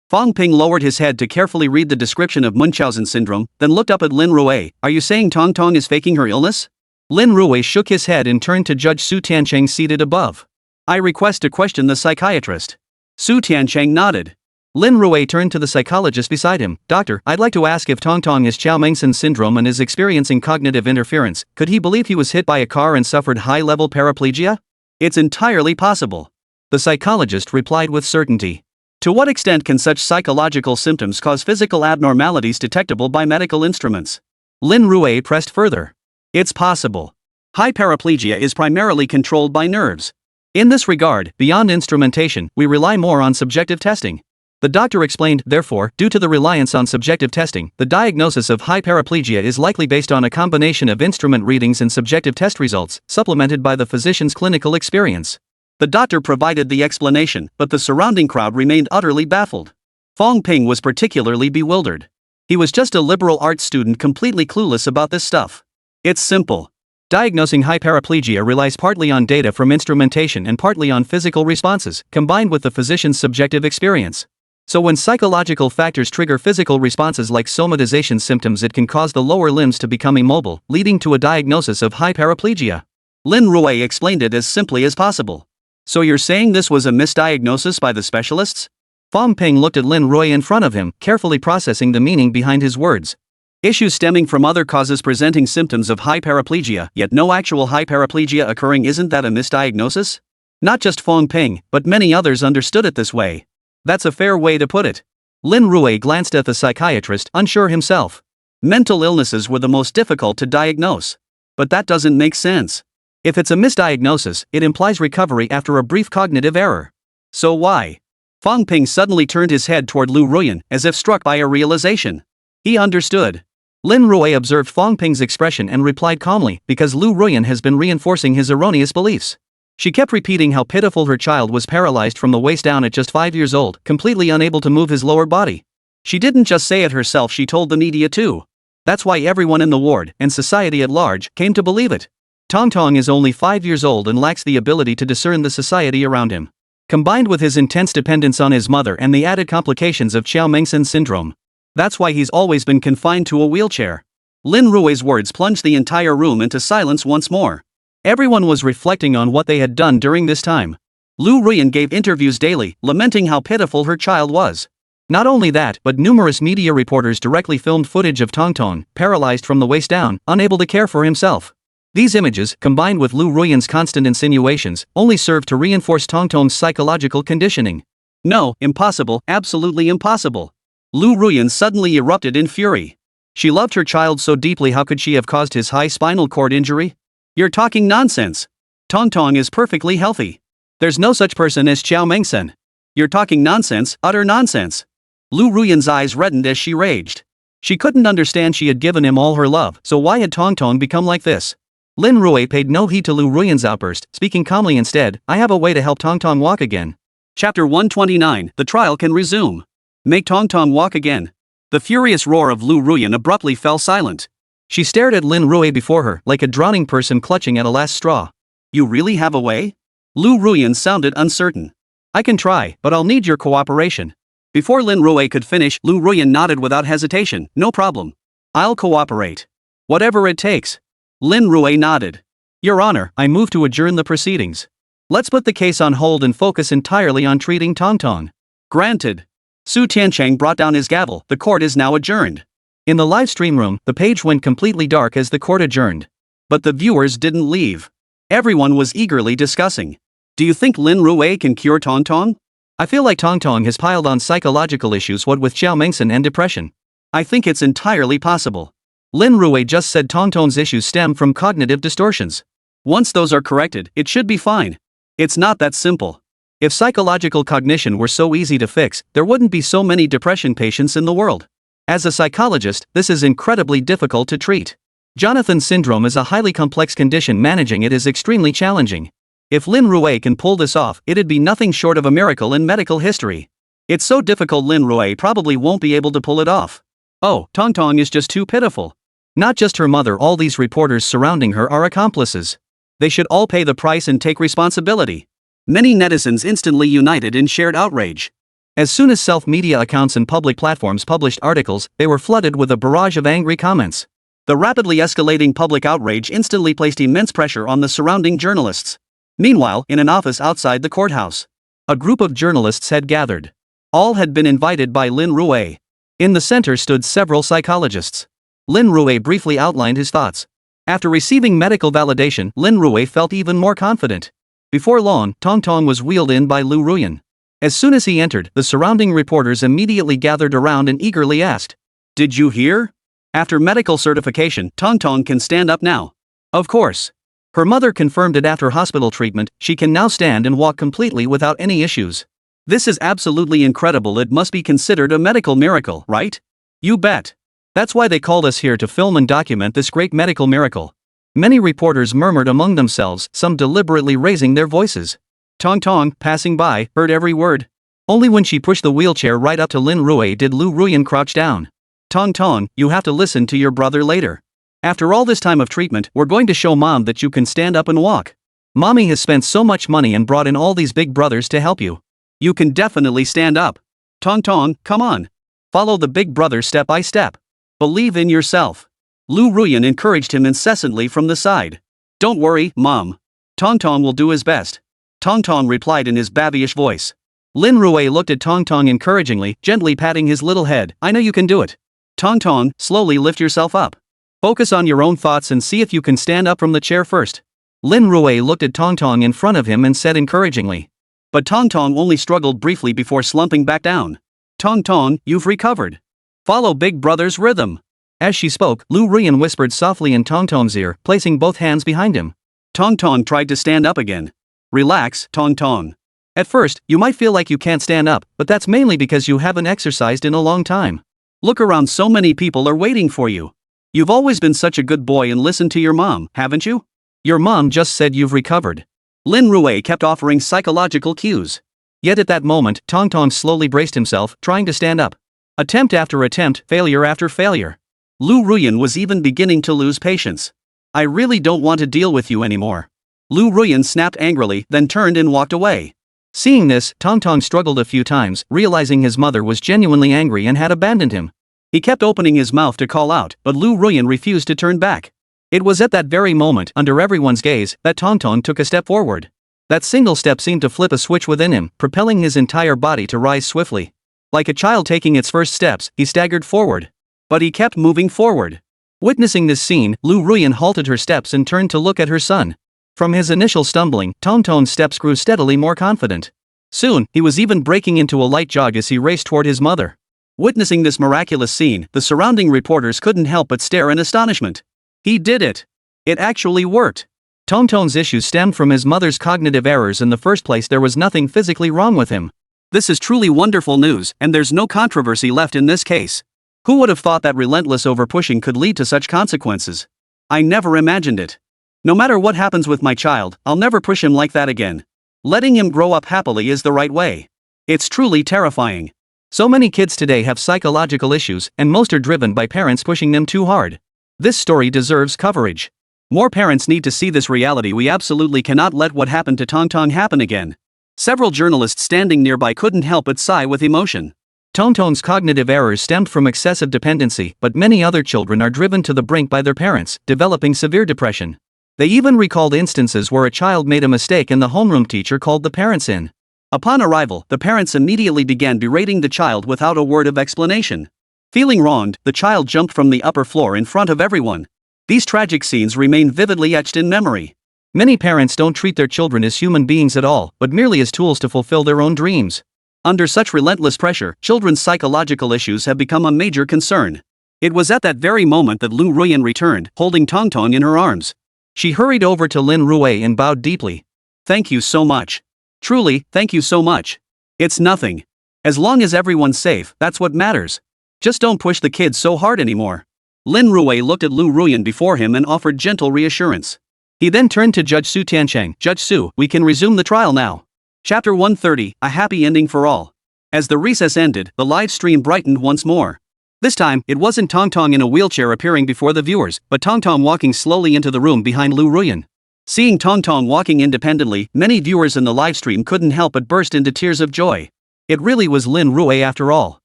Fong Ping lowered his head to carefully read the description of Munchausen syndrome, then looked up at Lin Rui. Are you saying Tong Tong is faking her illness? Lin Rui shook his head and turned to Judge Su Tiancheng seated above. I request to question the psychiatrist. Su Tiancheng nodded. Lin Rui turned to the psychologist beside him. Doctor, I'd like to ask if Tong Tong is Xiao Mengsen syndrome and is experiencing cognitive interference. Could he believe he was hit by a car and suffered high-level paraplegia? It's entirely possible. The psychologist replied with certainty. To what extent can such psychological symptoms cause physical abnormalities detectable by medical instruments? Lin Rui pressed further. It's possible. High paraplegia is primarily controlled by nerves. In this regard, beyond instrumentation, we rely more on subjective testing. The doctor explained, therefore, due to the reliance on subjective testing, the diagnosis of high paraplegia is likely based on a combination of instrument readings and subjective test results, supplemented by the physician's clinical experience. The doctor provided the explanation, but the surrounding crowd remained utterly baffled. Fong Ping was particularly bewildered. He was just a liberal arts student completely clueless about this stuff. It's simple. Diagnosing high paraplegia relies partly on data from instrumentation and partly on physical responses, combined with the physician's subjective experience. So when psychological factors trigger physical responses like somatization symptoms, it can cause the lower limbs to become immobile, leading to a diagnosis of high paraplegia. Lin Rui explained it as simply as possible. So you're saying this was a misdiagnosis by the specialists? Fong Ping looked at Lin Rui in front of him, carefully processing the meaning behind his words. Issues stemming from other causes presenting symptoms of high paraplegia, yet no actual high paraplegia occurring, isn't that a misdiagnosis? Not just Fong Ping, but many others understood it this way. That's a fair way to put it. Lin Rui glanced at the psychiatrist, unsure himself. Mental illnesses were the most difficult to diagnose. But that doesn't make sense. If it's a misdiagnosis, it implies recovery after a brief cognitive error. So why? Fong Ping suddenly turned his head toward Lu Ruyan, as if struck by a realization. He understood. Lin Rui observed Fong Ping's expression and replied calmly, because Lu Ruyan has been reinforcing his erroneous beliefs. She kept repeating how pitiful her child was, paralyzed from the waist down at just 5 years old, completely unable to move his lower body. She didn't just say it herself, she told the media too. That's why everyone in the ward, and society at large, came to believe it. Tong Tong is only 5 years old and lacks the ability to discern the society around him. Combined with his intense dependence on his mother and the added complications of Xiao Mengsen syndrome. That's why he's always been confined to a wheelchair. Lin Rui's words plunged the entire room into silence once more. Everyone was reflecting on what they had done during this time. Lu Ruyan gave interviews daily, lamenting how pitiful her child was. Not only that, but numerous media reporters directly filmed footage of Tong Tong, paralyzed from the waist down, unable to care for himself. These images, combined with Lu Ruyan's constant insinuations, only served to reinforce Tong Tong's psychological conditioning. No, impossible, absolutely impossible. Lu Ruyan suddenly erupted in fury. She loved her child so deeply, how could she have caused his high spinal cord injury? You're talking nonsense. Tong Tong is perfectly healthy. There's no such person as Xiao Mengsen. You're talking nonsense, utter nonsense. Lu Ruyan's eyes reddened as she raged. She couldn't understand. She had given him all her love, so why had Tong Tong become like this? Lin Rui paid no heed to Lu Ruyan's outburst, speaking calmly instead. I have a way to help Tong Tong walk again. Chapter 129, the trial can resume. Make Tong Tong walk again. The furious roar of Lin Rui abruptly fell silent. She stared at Lin Rui before her like a drowning person clutching at a last straw. You really have a way? Lin Rui sounded uncertain. I can try, but I'll need your cooperation. Before Lin Rui could finish, Lin Rui nodded without hesitation. No problem. I'll cooperate. Whatever it takes. Lin Rui nodded. Your Honor, I move to adjourn the proceedings. Let's put the case on hold and focus entirely on treating Tong Tong. Granted. Su Tiancheng brought down his gavel. The court is now adjourned. In the live stream room, the page went completely dark as the court adjourned. But the viewers didn't leave. Everyone was eagerly discussing. Do you think Lin Rui can cure Tong Tong? I feel like Tong Tong has piled on psychological issues what with Xiao Mengsen and depression. I think it's entirely possible. Lin Rui just said Tong Tong's issues stem from cognitive distortions. Once those are corrected, it should be fine. It's not that simple. If psychological cognition were so easy to fix, there wouldn't be so many depression patients in the world. As a psychologist, this is incredibly difficult to treat. Jonathan syndrome is a highly complex condition. Managing it is extremely challenging. If Lin Rui can pull this off, it'd be nothing short of a miracle in medical history. It's so difficult Lin Rui probably won't be able to pull it off. Oh, Tong Tong is just too pitiful. Not just her mother, all these reporters surrounding her are accomplices. They should all pay the price and take responsibility. Many netizens instantly united in shared outrage. As soon as self-media accounts and public platforms published articles, they were flooded with a barrage of angry comments. The rapidly escalating public outrage instantly placed immense pressure on the surrounding journalists. Meanwhile, in an office outside the courthouse, a group of journalists had gathered. All had been invited by Lin Rui. In the center stood several psychologists. Lin Rui briefly outlined his thoughts. After receiving medical validation, Lin Rui felt even more confident. Before long, Tong Tong was wheeled in by Lin Rui. As soon as he entered, the surrounding reporters immediately gathered around and eagerly asked, "Did you hear? After medical certification, Tong Tong can stand up now." Of course. Her mother confirmed it after hospital treatment. She can now stand and walk completely without any issues. This is absolutely incredible. It must be considered a medical miracle, right? You bet. That's why they called us here to film and document this great medical miracle. Many reporters murmured among themselves, some deliberately raising their voices. Tong Tong, passing by, heard every word. Only when she pushed the wheelchair right up to Lin Rui did Lin Rui crouch down. Tong Tong, you have to listen to your brother later. After all this time of treatment, we're going to show Mom that you can stand up and walk. Mommy has spent so much money and brought in all these big brothers to help you. You can definitely stand up. Tong Tong, come on. Follow the big brother step by step. Believe in yourself. Lin Rui encouraged him incessantly from the side. Don't worry, Mom. Tong Tong will do his best. Tong Tong replied in his babyish voice. Lin Rui looked at Tong Tong encouragingly, gently patting his little head. I know you can do it. Tong Tong, slowly lift yourself up. Focus on your own thoughts and see if you can stand up from the chair first. Lin Rui looked at Tong Tong in front of him and said encouragingly. But Tong Tong only struggled briefly before slumping back down. Tong Tong, you've recovered. Follow Big Brother's rhythm. As she spoke, Lin Rui whispered softly in Tong Tong's ear, placing both hands behind him. Tong Tong tried to stand up again. Relax, Tong Tong. At first, you might feel like you can't stand up, but that's mainly because you haven't exercised in a long time. Look around, so many people are waiting for you. You've always been such a good boy and listened to your mom, haven't you? Your mom just said you've recovered. Lin Rui kept offering psychological cues. Yet at that moment, Tong Tong slowly braced himself, trying to stand up. Attempt after attempt, failure after failure. Lin Rui was even beginning to lose patience. I really don't want to deal with you anymore. Lin Rui snapped angrily, then turned and walked away. Seeing this, Tong Tong struggled a few times, realizing his mother was genuinely angry and had abandoned him. He kept opening his mouth to call out, but Lin Rui refused to turn back. It was at that very moment, under everyone's gaze, that Tong Tong took a step forward. That single step seemed to flip a switch within him, propelling his entire body to rise swiftly. Like a child taking its first steps, he staggered forward. But he kept moving forward. Witnessing this scene, Lin Rui halted her steps and turned to look at her son. From his initial stumbling, Tong Tong's steps grew steadily more confident. Soon, he was even breaking into a light jog as he raced toward his mother. Witnessing this miraculous scene, the surrounding reporters couldn't help but stare in astonishment. He did it. It actually worked. Tong Tong's issues stemmed from his mother's cognitive errors. In the first place, there was nothing physically wrong with him. This is truly wonderful news, and there's no controversy left in this case. Who would have thought that relentless overpushing could lead to such consequences? I never imagined it. No matter what happens with my child, I'll never push him like that again. Letting him grow up happily is the right way. It's truly terrifying. So many kids today have psychological issues, and most are driven by parents pushing them too hard. This story deserves coverage. More parents need to see this reality. We absolutely cannot let what happened to Tong Tong happen again. Several journalists standing nearby couldn't help but sigh with emotion. Tong Tong's cognitive errors stemmed from excessive dependency, but many other children are driven to the brink by their parents, developing severe depression. They even recalled instances where a child made a mistake and the homeroom teacher called the parents in. Upon arrival, the parents immediately began berating the child without a word of explanation. Feeling wronged, the child jumped from the upper floor in front of everyone. These tragic scenes remain vividly etched in memory. Many parents don't treat their children as human beings at all, but merely as tools to fulfill their own dreams. Under such relentless pressure, children's psychological issues have become a major concern. It was at that very moment that Lin Rui returned, holding Tong Tong in her arms. She hurried over to Lin Rui and bowed deeply. "Thank you so much. Truly, thank you so much. It's nothing. As long as everyone's safe, that's what matters. Just don't push the kids so hard anymore." Lin Rui looked at Lin Rui before him and offered gentle reassurance. He then turned to Judge Su Tiancheng. "Judge Su, we can resume the trial now." Chapter 130, A Happy Ending for All. As the recess ended, the live stream brightened once more. This time, it wasn't Tong Tong in a wheelchair appearing before the viewers, but Tong Tong walking slowly into the room behind Lin Rui. Seeing Tong Tong walking independently, many viewers in the livestream couldn't help but burst into tears of joy. It really was Lin Rui after all.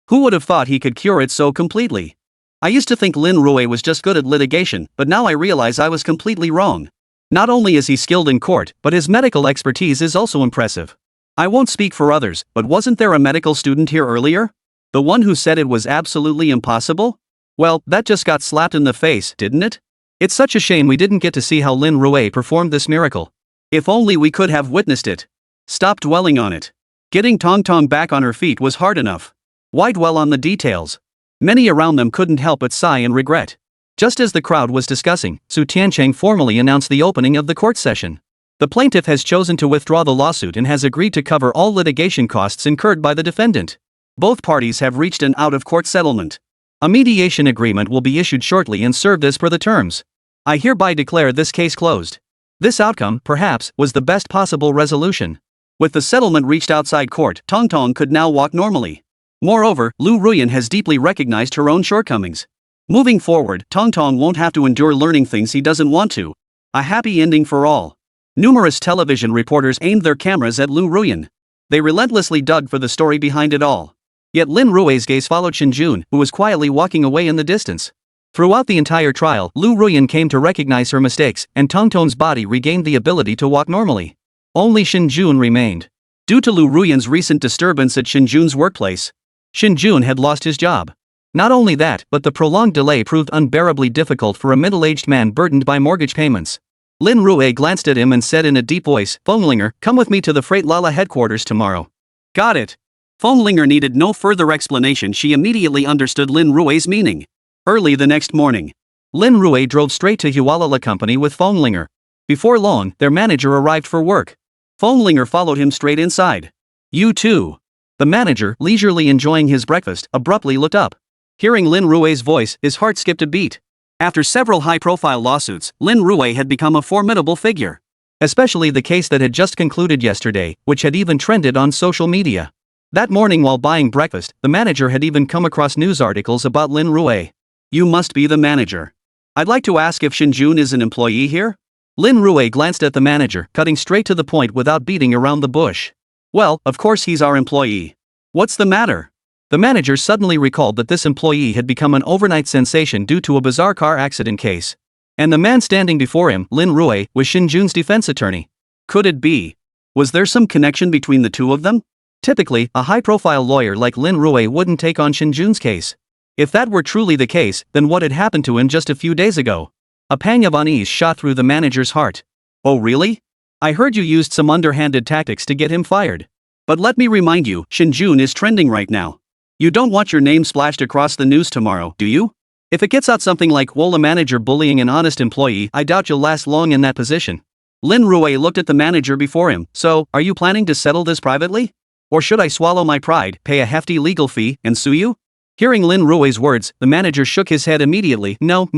Who would have thought he could cure it so completely? I used to think Lin Rui was just good at litigation, but now I realize I was completely wrong. Not only is he skilled in court, but his medical expertise is also impressive. I won't speak for others, but wasn't there a medical student here earlier? The one who said it was absolutely impossible? Well, that just got slapped in the face, didn't it? It's such a shame we didn't get to see how Lin Rui performed this miracle. If only we could have witnessed it. Stop dwelling on it. Getting Tong Tong back on her feet was hard enough. Why dwell on the details? Many around them couldn't help but sigh in regret. Just as the crowd was discussing, Su Tiancheng formally announced the opening of the court session. The plaintiff has chosen to withdraw the lawsuit and has agreed to cover all litigation costs incurred by the defendant. Both parties have reached an out-of-court settlement. A mediation agreement will be issued shortly and served as per the terms. I hereby declare this case closed. This outcome, perhaps, was the best possible resolution. With the settlement reached outside court, Tong Tong could now walk normally. Moreover, Lin Rui has deeply recognized her own shortcomings. Moving forward, Tong Tong won't have to endure learning things he doesn't want to. A happy ending for all. Numerous television reporters aimed their cameras at Lin Rui. They relentlessly dug for the story behind it all. Yet Lin Rui's gaze followed Shin Jun, who was quietly walking away in the distance. Throughout the entire trial, Lin Rui came to recognize her mistakes, and Tong Tong's body regained the ability to walk normally. Only Shin Jun remained. Due to Lin Rui's recent disturbance at Shin Jun's workplace, Shin Jun had lost his job. Not only that, but the prolonged delay proved unbearably difficult for a middle-aged man burdened by mortgage payments. Lin Rui glanced at him and said in a deep voice, "Fenglinger, come with me to the Freight Lala headquarters tomorrow." Got it. Fenglinger needed no further explanation. She immediately understood Lin Rui's meaning. Early the next morning, Lin Rui drove straight to Hualala Company with Fenglinger. Before long, their manager arrived for work. Fenglinger followed him straight inside. "You too." The manager, leisurely enjoying his breakfast, abruptly looked up. Hearing Lin Rui's voice, his heart skipped a beat. After several high-profile lawsuits, Lin Rui had become a formidable figure. Especially the case that had just concluded yesterday, which had even trended on social media. That morning while buying breakfast, the manager had even come across news articles about Lin Rui. "You must be the manager. I'd like to ask if Shin Jun is an employee here?" Lin Rui glanced at the manager, cutting straight to the point without beating around the bush. "Well, of course he's our employee. What's the matter?" The manager suddenly recalled that this employee had become an overnight sensation due to a bizarre car accident case. And the man standing before him, Lin Rui, was Shin Jun's defense attorney. Could it be? Was there some connection between the two of them? Typically, a high-profile lawyer like Lin Rui wouldn't take on Shin Jun's case. If that were truly the case, then what had happened to him just a few days ago? A pang of unease shot through the manager's heart. "Oh really? I heard you used some underhanded tactics to get him fired. But let me remind you, Shin Jun is trending right now. You don't want your name splashed across the news tomorrow, do you? If it gets out something like Wola manager bullying an honest employee, I doubt you'll last long in that position." Lin Rui looked at the manager before him. "So, are you planning to settle this privately? Or should I swallow my pride, pay a hefty legal fee, and sue you?" Hearing Lin Rui's words, the manager shook his head immediately. No.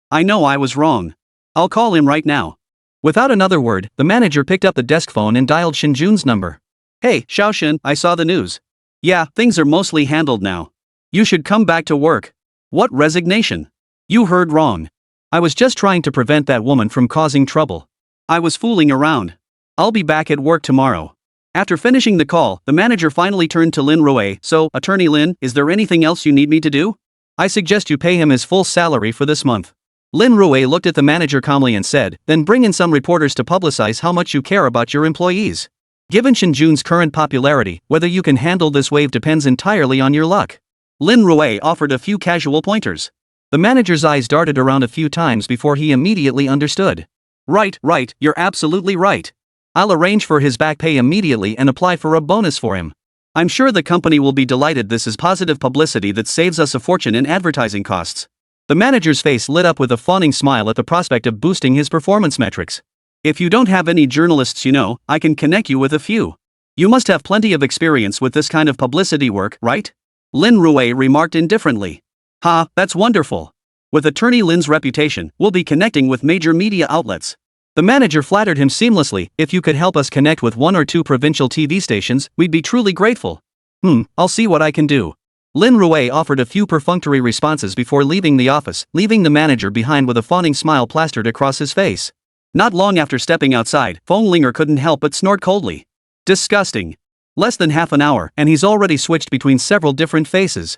I know I was wrong. I'll call him right now." Without another word, the manager picked up the desk phone and dialed Shin Jun's number. "Hey, Xiaoshin, I saw the news. Yeah, things are mostly handled now. You should come back to work. What resignation? You heard wrong. I was just trying to prevent that woman from causing trouble. I was fooling around. I'll be back at work tomorrow. After finishing the call, the manager finally turned to Lin Rui. So, Attorney Lin, is there anything else you need me to do? I suggest you pay him his full salary for this month. Lin Rui looked at the manager calmly and said, then bring in some reporters to publicize how much you care about your employees. Given Shinjun's current popularity, whether you can handle this wave depends entirely on your luck. Lin Rui offered a few casual pointers. The manager's eyes darted around a few times before he immediately understood. Right, you're absolutely right. I'll arrange for his back pay immediately and apply for a bonus for him. I'm sure the company will be delighted. This is positive publicity that saves us a fortune in advertising costs. The manager's face lit up with a fawning smile at the prospect of boosting his performance metrics. If you don't have any journalists I can connect you with a few. You must have plenty of experience with this kind of publicity work, right? Lin Rui remarked indifferently. Ha, that's wonderful. With Attorney Lin's reputation, we'll be connecting with major media outlets. The manager flattered him seamlessly. If you could help us connect with 1 or 2 provincial TV stations, we'd be truly grateful. I'll see what I can do. Lin Rui offered a few perfunctory responses before leaving the office, leaving the manager behind with a fawning smile plastered across his face. Not long after stepping outside, Feng Linger couldn't help but snort coldly. Disgusting. Less than half an hour, and he's already switched between several different faces.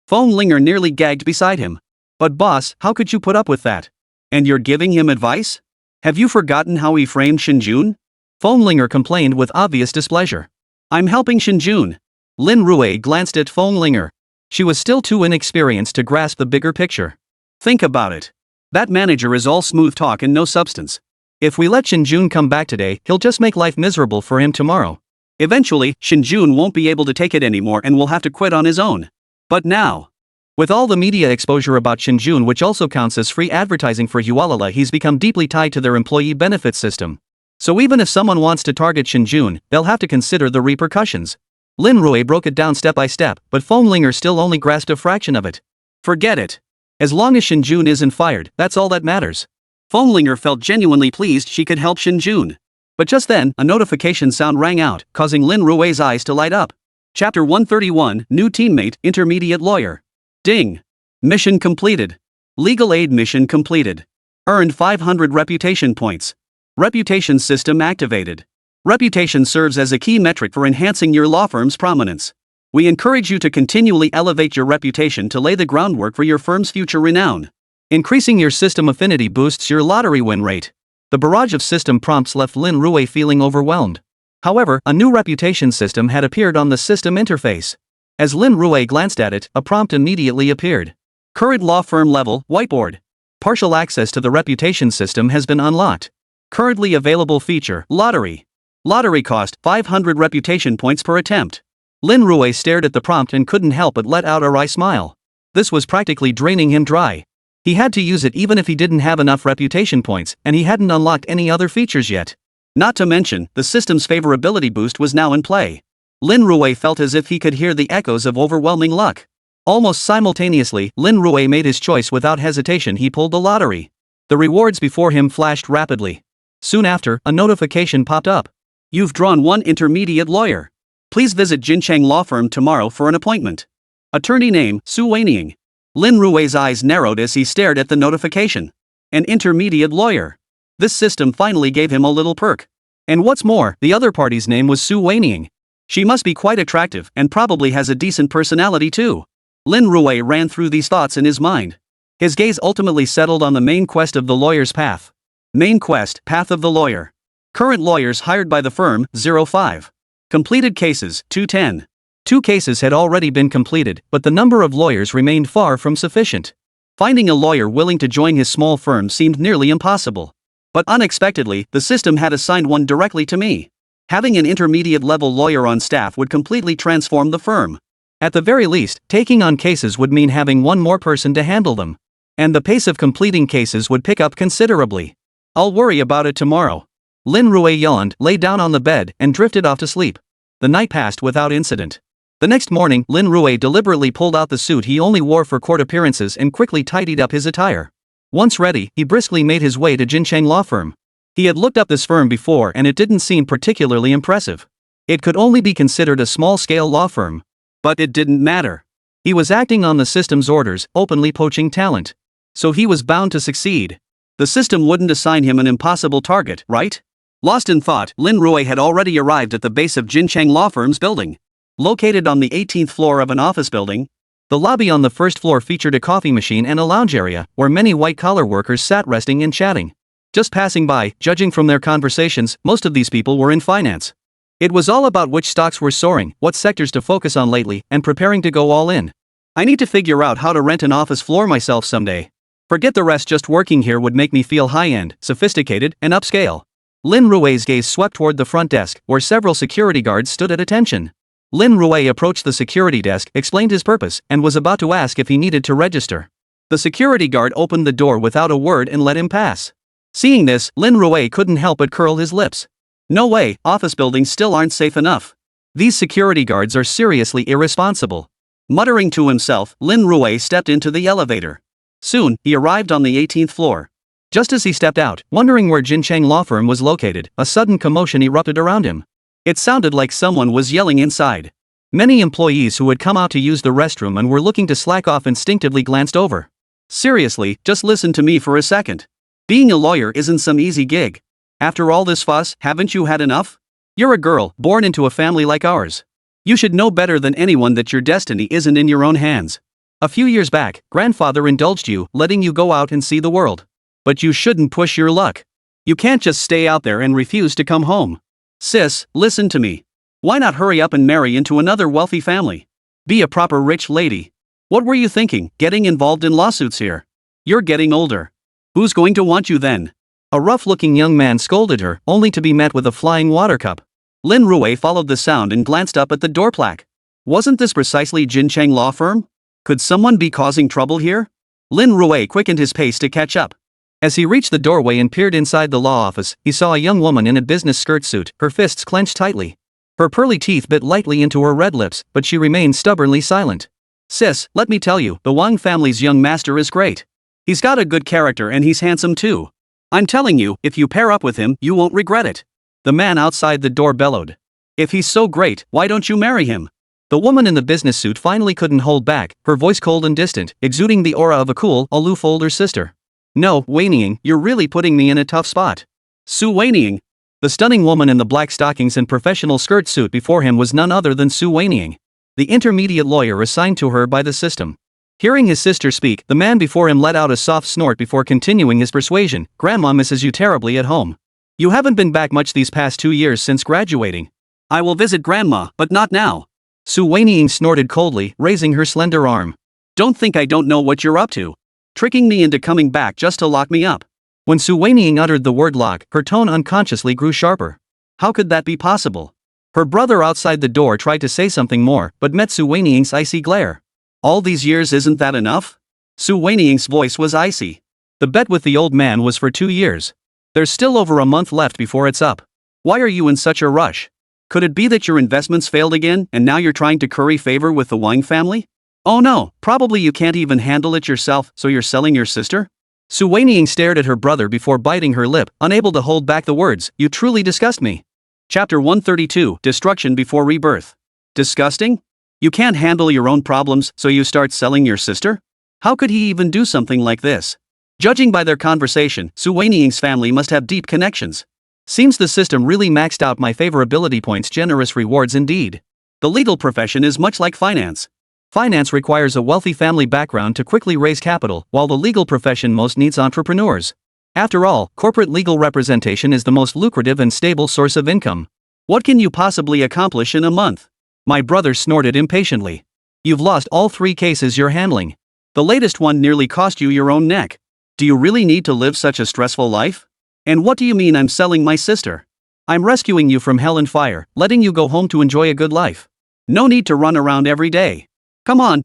Feng Linger nearly gagged beside him. But boss, how could you put up with that? And you're giving him advice? Have you forgotten how he framed Shinjun? Feng Linger complained with obvious displeasure. I'm helping Shinjun. Lin Rui glanced at Feng Linger. She was still too inexperienced to grasp the bigger picture. Think about it. That manager is all smooth talk and no substance. If we let Shinjun come back today, he'll just make life miserable for him tomorrow. Eventually, Shinjun won't be able to take it anymore and will have to quit on his own. But now, with all the media exposure about Shinjun, which also counts as free advertising for Hualala, he's become deeply tied to their employee benefits system. So even if someone wants to target Shinjun, they'll have to consider the repercussions. Lin Rui broke it down step by step, but Feng Linger still only grasped a fraction of it. Forget it. As long as Shinjun isn't fired, that's all that matters. Feng Linger felt genuinely pleased she could help Shinjun. But just then, a notification sound rang out, causing Lin Rui's eyes to light up. Chapter 131, New Teammate, Intermediate Lawyer. Ding. Mission completed. Legal aid mission completed. Earned 500 reputation points. Reputation system activated. Reputation serves as a key metric for enhancing your law firm's prominence. We encourage you to continually elevate your reputation to lay the groundwork for your firm's future renown. Increasing your system affinity boosts your lottery win rate. The barrage of system prompts left Lin Rui feeling overwhelmed. However, a new reputation system had appeared on the system interface. As Lin Rui glanced at it, a prompt immediately appeared. Current law firm level, whiteboard. Partial access to the reputation system has been unlocked. Currently available feature, lottery. Lottery cost, 500 reputation points per attempt. Lin Rui stared at the prompt and couldn't help but let out a wry smile. This was practically draining him dry. He had to use it even if he didn't have enough reputation points, and he hadn't unlocked any other features yet. Not to mention, the system's favorability boost was now in play. Lin Rui felt as if he could hear the echoes of overwhelming luck. Almost simultaneously, Lin Rui made his choice without hesitation. He pulled the lottery. The rewards before him flashed rapidly. Soon after, a notification popped up. You've drawn 1 intermediate lawyer. Please visit Jincheng Law Firm tomorrow for an appointment. Attorney name, Su Weining. Lin Rui's eyes narrowed as he stared at the notification. An intermediate lawyer. This system finally gave him a little perk. And what's more, the other party's name was Su Weining. She must be quite attractive and probably has a decent personality too. Lin Rui ran through these thoughts in his mind. His gaze ultimately settled on the main quest of the lawyer's path. Main quest, Path of the Lawyer. Current lawyers hired by the firm, 05. Completed cases, 210. 2 cases had already been completed, but the number of lawyers remained far from sufficient. Finding a lawyer willing to join his small firm seemed nearly impossible. But unexpectedly, the system had assigned one directly to me. Having an intermediate-level lawyer on staff would completely transform the firm. At the very least, taking on cases would mean having one more person to handle them. And the pace of completing cases would pick up considerably. I'll worry about it tomorrow. Lin Rui yawned, lay down on the bed, and drifted off to sleep. The night passed without incident. The next morning, Lin Rui deliberately pulled out the suit he only wore for court appearances and quickly tidied up his attire. Once ready, he briskly made his way to Jincheng Law Firm. He had looked up this firm before and it didn't seem particularly impressive. It could only be considered a small-scale law firm. But it didn't matter. He was acting on the system's orders, openly poaching talent. So he was bound to succeed. The system wouldn't assign him an impossible target, right? Lost in thought, Lin Rui had already arrived at the base of Jincheng Law Firm's building. Located on the 18th floor of an office building, the lobby on the first floor featured a coffee machine and a lounge area, where many white-collar workers sat resting and chatting. Just passing by, judging from their conversations, most of these people were in finance. It was all about which stocks were soaring, what sectors to focus on lately, and preparing to go all in. I need to figure out how to rent an office floor myself someday. Forget the rest, just working here would make me feel high-end, sophisticated, and upscale. Lin Rui's gaze swept toward the front desk, where several security guards stood at attention. Lin Rui approached the security desk, explained his purpose, and was about to ask if he needed to register. The security guard opened the door without a word and let him pass. Seeing this, Lin Rui couldn't help but curl his lips. No way, office buildings still aren't safe enough. These security guards are seriously irresponsible. Muttering to himself, Lin Rui stepped into the elevator. Soon, he arrived on the 18th floor. Just as he stepped out, wondering where Jincheng Law Firm was located, a sudden commotion erupted around him. It sounded like someone was yelling inside. Many employees who had come out to use the restroom and were looking to slack off instinctively glanced over. Seriously, just listen to me for a second. Being a lawyer isn't some easy gig. After all this fuss, haven't you had enough? You're a girl, born into a family like ours. You should know better than anyone that your destiny isn't in your own hands. A few years back, grandfather indulged you, letting you go out and see the world. But you shouldn't push your luck. You can't just stay out there and refuse to come home. Sis, listen to me. Why not hurry up and marry into another wealthy family? Be a proper rich lady. What were you thinking, getting involved in lawsuits here? You're getting older. Who's going to want you then? A rough-looking young man scolded her, only to be met with a flying water cup. Lin Rui followed the sound and glanced up at the door plaque. Wasn't this precisely Jincheng Law Firm? Could someone be causing trouble here? Lin Rui quickened his pace to catch up. As he reached the doorway and peered inside the law office, he saw a young woman in a business skirt suit, her fists clenched tightly. Her pearly teeth bit lightly into her red lips, but she remained stubbornly silent. Sis, let me tell you, the Wang family's young master is great. He's got a good character and he's handsome too. I'm telling you, if you pair up with him, you won't regret it. The man outside the door bellowed. If he's so great, why don't you marry him? The woman in the business suit finally couldn't hold back, her voice cold and distant, exuding the aura of a cool, aloof older sister. No, Weining, you're really putting me in a tough spot. Su Weining. The stunning woman in the black stockings and professional skirt suit before him was none other than Su Weining, the intermediate lawyer assigned to her by the system. Hearing his sister speak, the man before him let out a soft snort before continuing his persuasion. Grandma misses you terribly at home. You haven't been back much these past 2 years since graduating. I will visit Grandma, but not now. Su Weining snorted coldly, raising her slender arm. Don't think I don't know what you're up to. Tricking me into coming back just to lock me up. When Su Weining uttered the word lock, her tone unconsciously grew sharper. How could that be possible? Her brother outside the door tried to say something more, but met Su Weining's icy glare. All these years, isn't that enough? Su Weining's voice was icy. The bet with the old man was for 2 years. There's still over a month left before it's up. Why are you in such a rush? Could it be that your investments failed again and now you're trying to curry favor with the Wang family? Oh no, probably you can't even handle it yourself, so you're selling your sister? Su Weining stared at her brother before biting her lip, unable to hold back the words, you truly disgust me. Chapter 132, Destruction Before Rebirth. Disgusting? You can't handle your own problems, so you start selling your sister? How could he even do something like this? Judging by their conversation, Su Weining's family must have deep connections. Seems the system really maxed out my favorability points. Generous rewards indeed. The legal profession is much like finance. Finance requires a wealthy family background to quickly raise capital, while the legal profession most needs entrepreneurs. After all, corporate legal representation is the most lucrative and stable source of income. What can you possibly accomplish in a month? My brother snorted impatiently. You've lost all 3 cases you're handling. The latest one nearly cost you your own neck. Do you really need to live such a stressful life? And what do you mean I'm selling my sister? I'm rescuing you from hell and fire, letting you go home to enjoy a good life. No need to run around every day. Come on,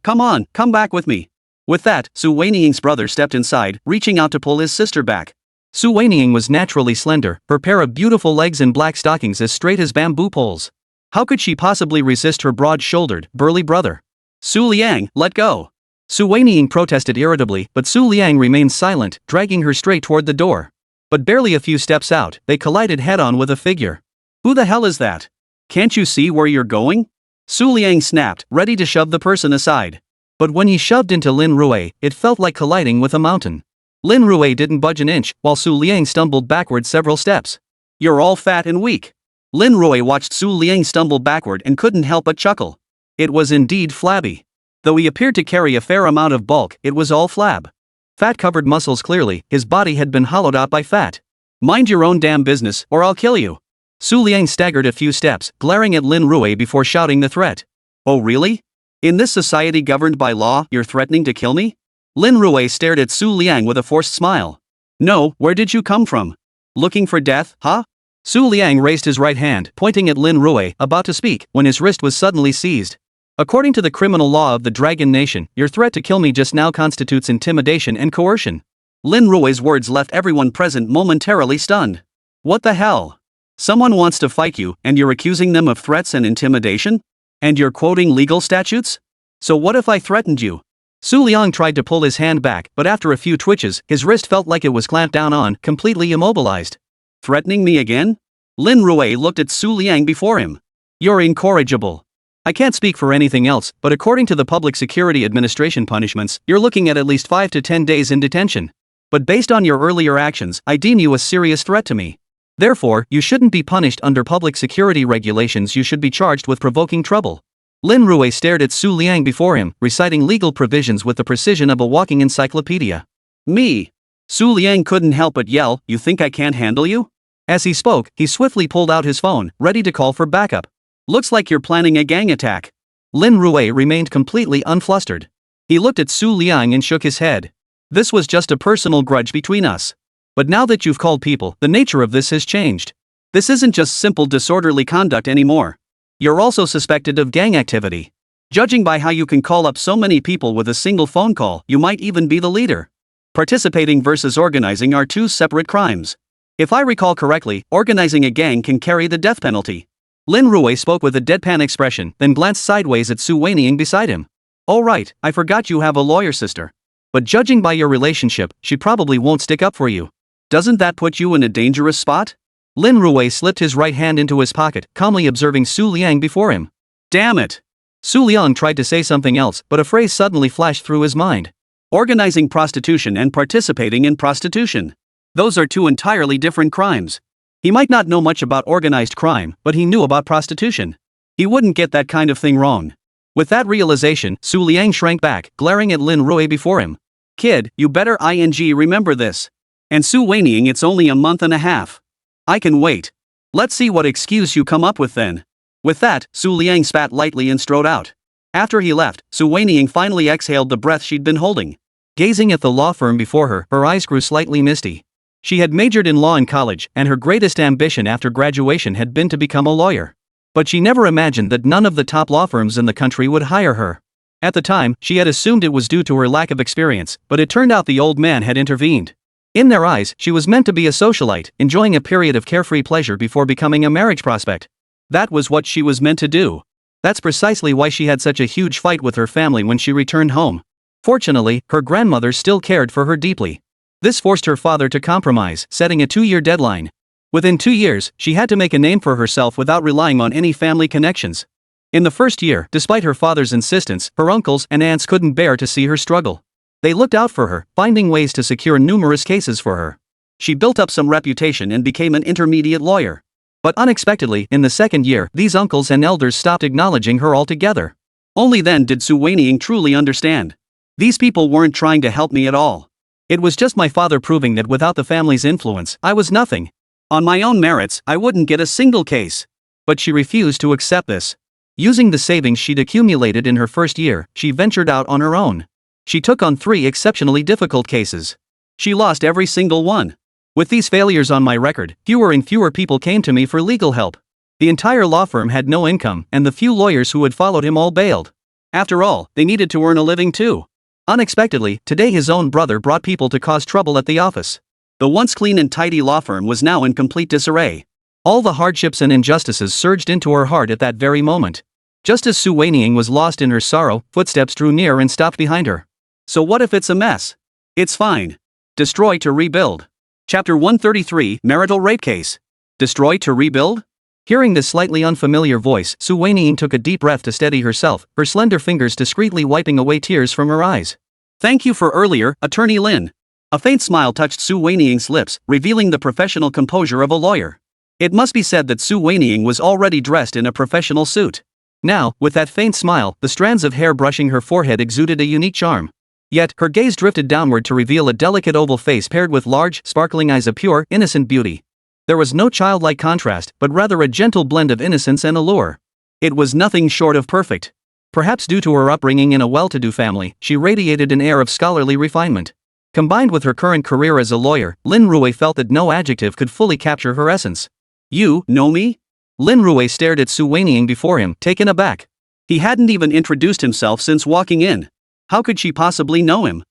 come back with me. With that, Su Weining's brother stepped inside, reaching out to pull his sister back. Su Weining was naturally slender, her pair of beautiful legs and black stockings as straight as bamboo poles. How could she possibly resist her broad-shouldered, burly brother? Su Liang, let go. Su Weining protested irritably, but Su Liang remained silent, dragging her straight toward the door. But barely a few steps out, they collided head-on with a figure. Who the hell is that? Can't you see where you're going? Su Liang snapped, ready to shove the person aside. But when he shoved into Lin Rui, it felt like colliding with a mountain. Lin Rui didn't budge an inch, while Su Liang stumbled backward several steps. "You're all fat and weak." Lin Rui watched Su Liang stumble backward and couldn't help but chuckle. It was indeed flabby. Though he appeared to carry a fair amount of bulk, it was all flab. Fat-covered muscles clearly, his body had been hollowed out by fat. "Mind your own damn business, or I'll kill you." Su Liang staggered a few steps, glaring at Lin Rui before shouting the threat. "Oh really? In this society governed by law, you're threatening to kill me?" Lin Rui stared at Su Liang with a forced smile. "No, where did you come from? Looking for death, huh?" Su Liang raised his right hand, pointing at Lin Rui, about to speak, when his wrist was suddenly seized. "According to the criminal law of the Dragon Nation, your threat to kill me just now constitutes intimidation and coercion." Lin Rui's words left everyone present momentarily stunned. What the hell? Someone wants to fight you, and you're accusing them of threats and intimidation? And you're quoting legal statutes? So what if I threatened you? Su Liang tried to pull his hand back, but after a few twitches, his wrist felt like it was clamped down on, completely immobilized. "Threatening me again?" Lin Rui looked at Su Liang before him. "You're incorrigible. I can't speak for anything else, but according to the Public Security Administration punishments, you're looking at least 5 to 10 days in detention. But based on your earlier actions, I deem you a serious threat to me. Therefore, you shouldn't be punished under public security regulations. You should be charged with provoking trouble." Lin Rui stared at Su Liang before him, reciting legal provisions with the precision of a walking encyclopedia. "Me?" Su Liang couldn't help but yell, "You think I can't handle you?" As he spoke, he swiftly pulled out his phone, ready to call for backup. "Looks like you're planning a gang attack." Lin Rui remained completely unflustered. He looked at Su Liang and shook his head. "This was just a personal grudge between us. But now that you've called people, the nature of this has changed. This isn't just simple disorderly conduct anymore. You're also suspected of gang activity. Judging by how you can call up so many people with a single phone call, you might even be the leader. Participating versus organizing are two separate crimes. If I recall correctly, organizing a gang can carry the death penalty." Lin Rui spoke with a deadpan expression, then glanced sideways at Su Weiniang beside him. "Oh right, I forgot you have a lawyer sister. But judging by your relationship, she probably won't stick up for you. Doesn't that put you in a dangerous spot?" Lin Rui slipped his right hand into his pocket, calmly observing Su Liang before him. "Damn it!" Su Liang tried to say something else, but a phrase suddenly flashed through his mind. "Organizing prostitution and participating in prostitution. Those are two entirely different crimes." He might not know much about organized crime, but he knew about prostitution. He wouldn't get that kind of thing wrong. With that realization, Su Liang shrank back, glaring at Lin Rui before him. "Kid, you better remember this. And Su Weiniang, it's only a month and a half. I can wait. Let's see what excuse you come up with then." With that, Su Liang spat lightly and strode out. After he left, Su Weiniang finally exhaled the breath she'd been holding. Gazing at the law firm before her, her eyes grew slightly misty. She had majored in law in college, and her greatest ambition after graduation had been to become a lawyer. But she never imagined that none of the top law firms in the country would hire her. At the time, she had assumed it was due to her lack of experience, but it turned out the old man had intervened. In their eyes, she was meant to be a socialite, enjoying a period of carefree pleasure before becoming a marriage prospect. That was what she was meant to do. That's precisely why she had such a huge fight with her family when she returned home. Fortunately, her grandmother still cared for her deeply. This forced her father to compromise, setting a 2-year deadline. Within 2 years, she had to make a name for herself without relying on any family connections. In the first year, despite her father's insistence, her uncles and aunts couldn't bear to see her struggle. They looked out for her, finding ways to secure numerous cases for her. She built up some reputation and became an intermediate lawyer. But unexpectedly, in the second year, these uncles and elders stopped acknowledging her altogether. Only then did Su Weiniang truly understand. These people weren't trying to help me at all. It was just my father proving that without the family's influence, I was nothing. On my own merits, I wouldn't get a single case. But she refused to accept this. Using the savings she'd accumulated in her first year, she ventured out on her own. She took on 3 exceptionally difficult cases. She lost every single one. With these failures on my record, fewer and fewer people came to me for legal help. The entire law firm had no income, and the few lawyers who had followed him all bailed. After all, they needed to earn a living too. Unexpectedly, today his own brother brought people to cause trouble at the office. The once clean and tidy law firm was now in complete disarray. All the hardships and injustices surged into her heart at that very moment. Just as Su Weiniang was lost in her sorrow, footsteps drew near and stopped behind her. So what if it's a mess? It's fine. Destroy to rebuild. Chapter 133, Marital Rape Case. Destroy to rebuild? Hearing this slightly unfamiliar voice, Su Weiniing took a deep breath to steady herself, her slender fingers discreetly wiping away tears from her eyes. Thank you for earlier, Attorney Lin. A faint smile touched Su Weiniing's lips, revealing the professional composure of a lawyer. It must be said that Su Weiniing was already dressed in a professional suit. Now, with that faint smile, the strands of hair brushing her forehead exuded a unique charm. Yet, her gaze drifted downward to reveal a delicate oval face paired with large, sparkling eyes of pure, innocent beauty. There was no childlike contrast, but rather a gentle blend of innocence and allure. It was nothing short of perfect. Perhaps due to her upbringing in a well-to-do family, she radiated an air of scholarly refinement. Combined with her current career as a lawyer, Lin Rui felt that no adjective could fully capture her essence. You know me? Lin Rui stared at Su Weiniing before him, taken aback. He hadn't even introduced himself since walking in. How could she possibly know him?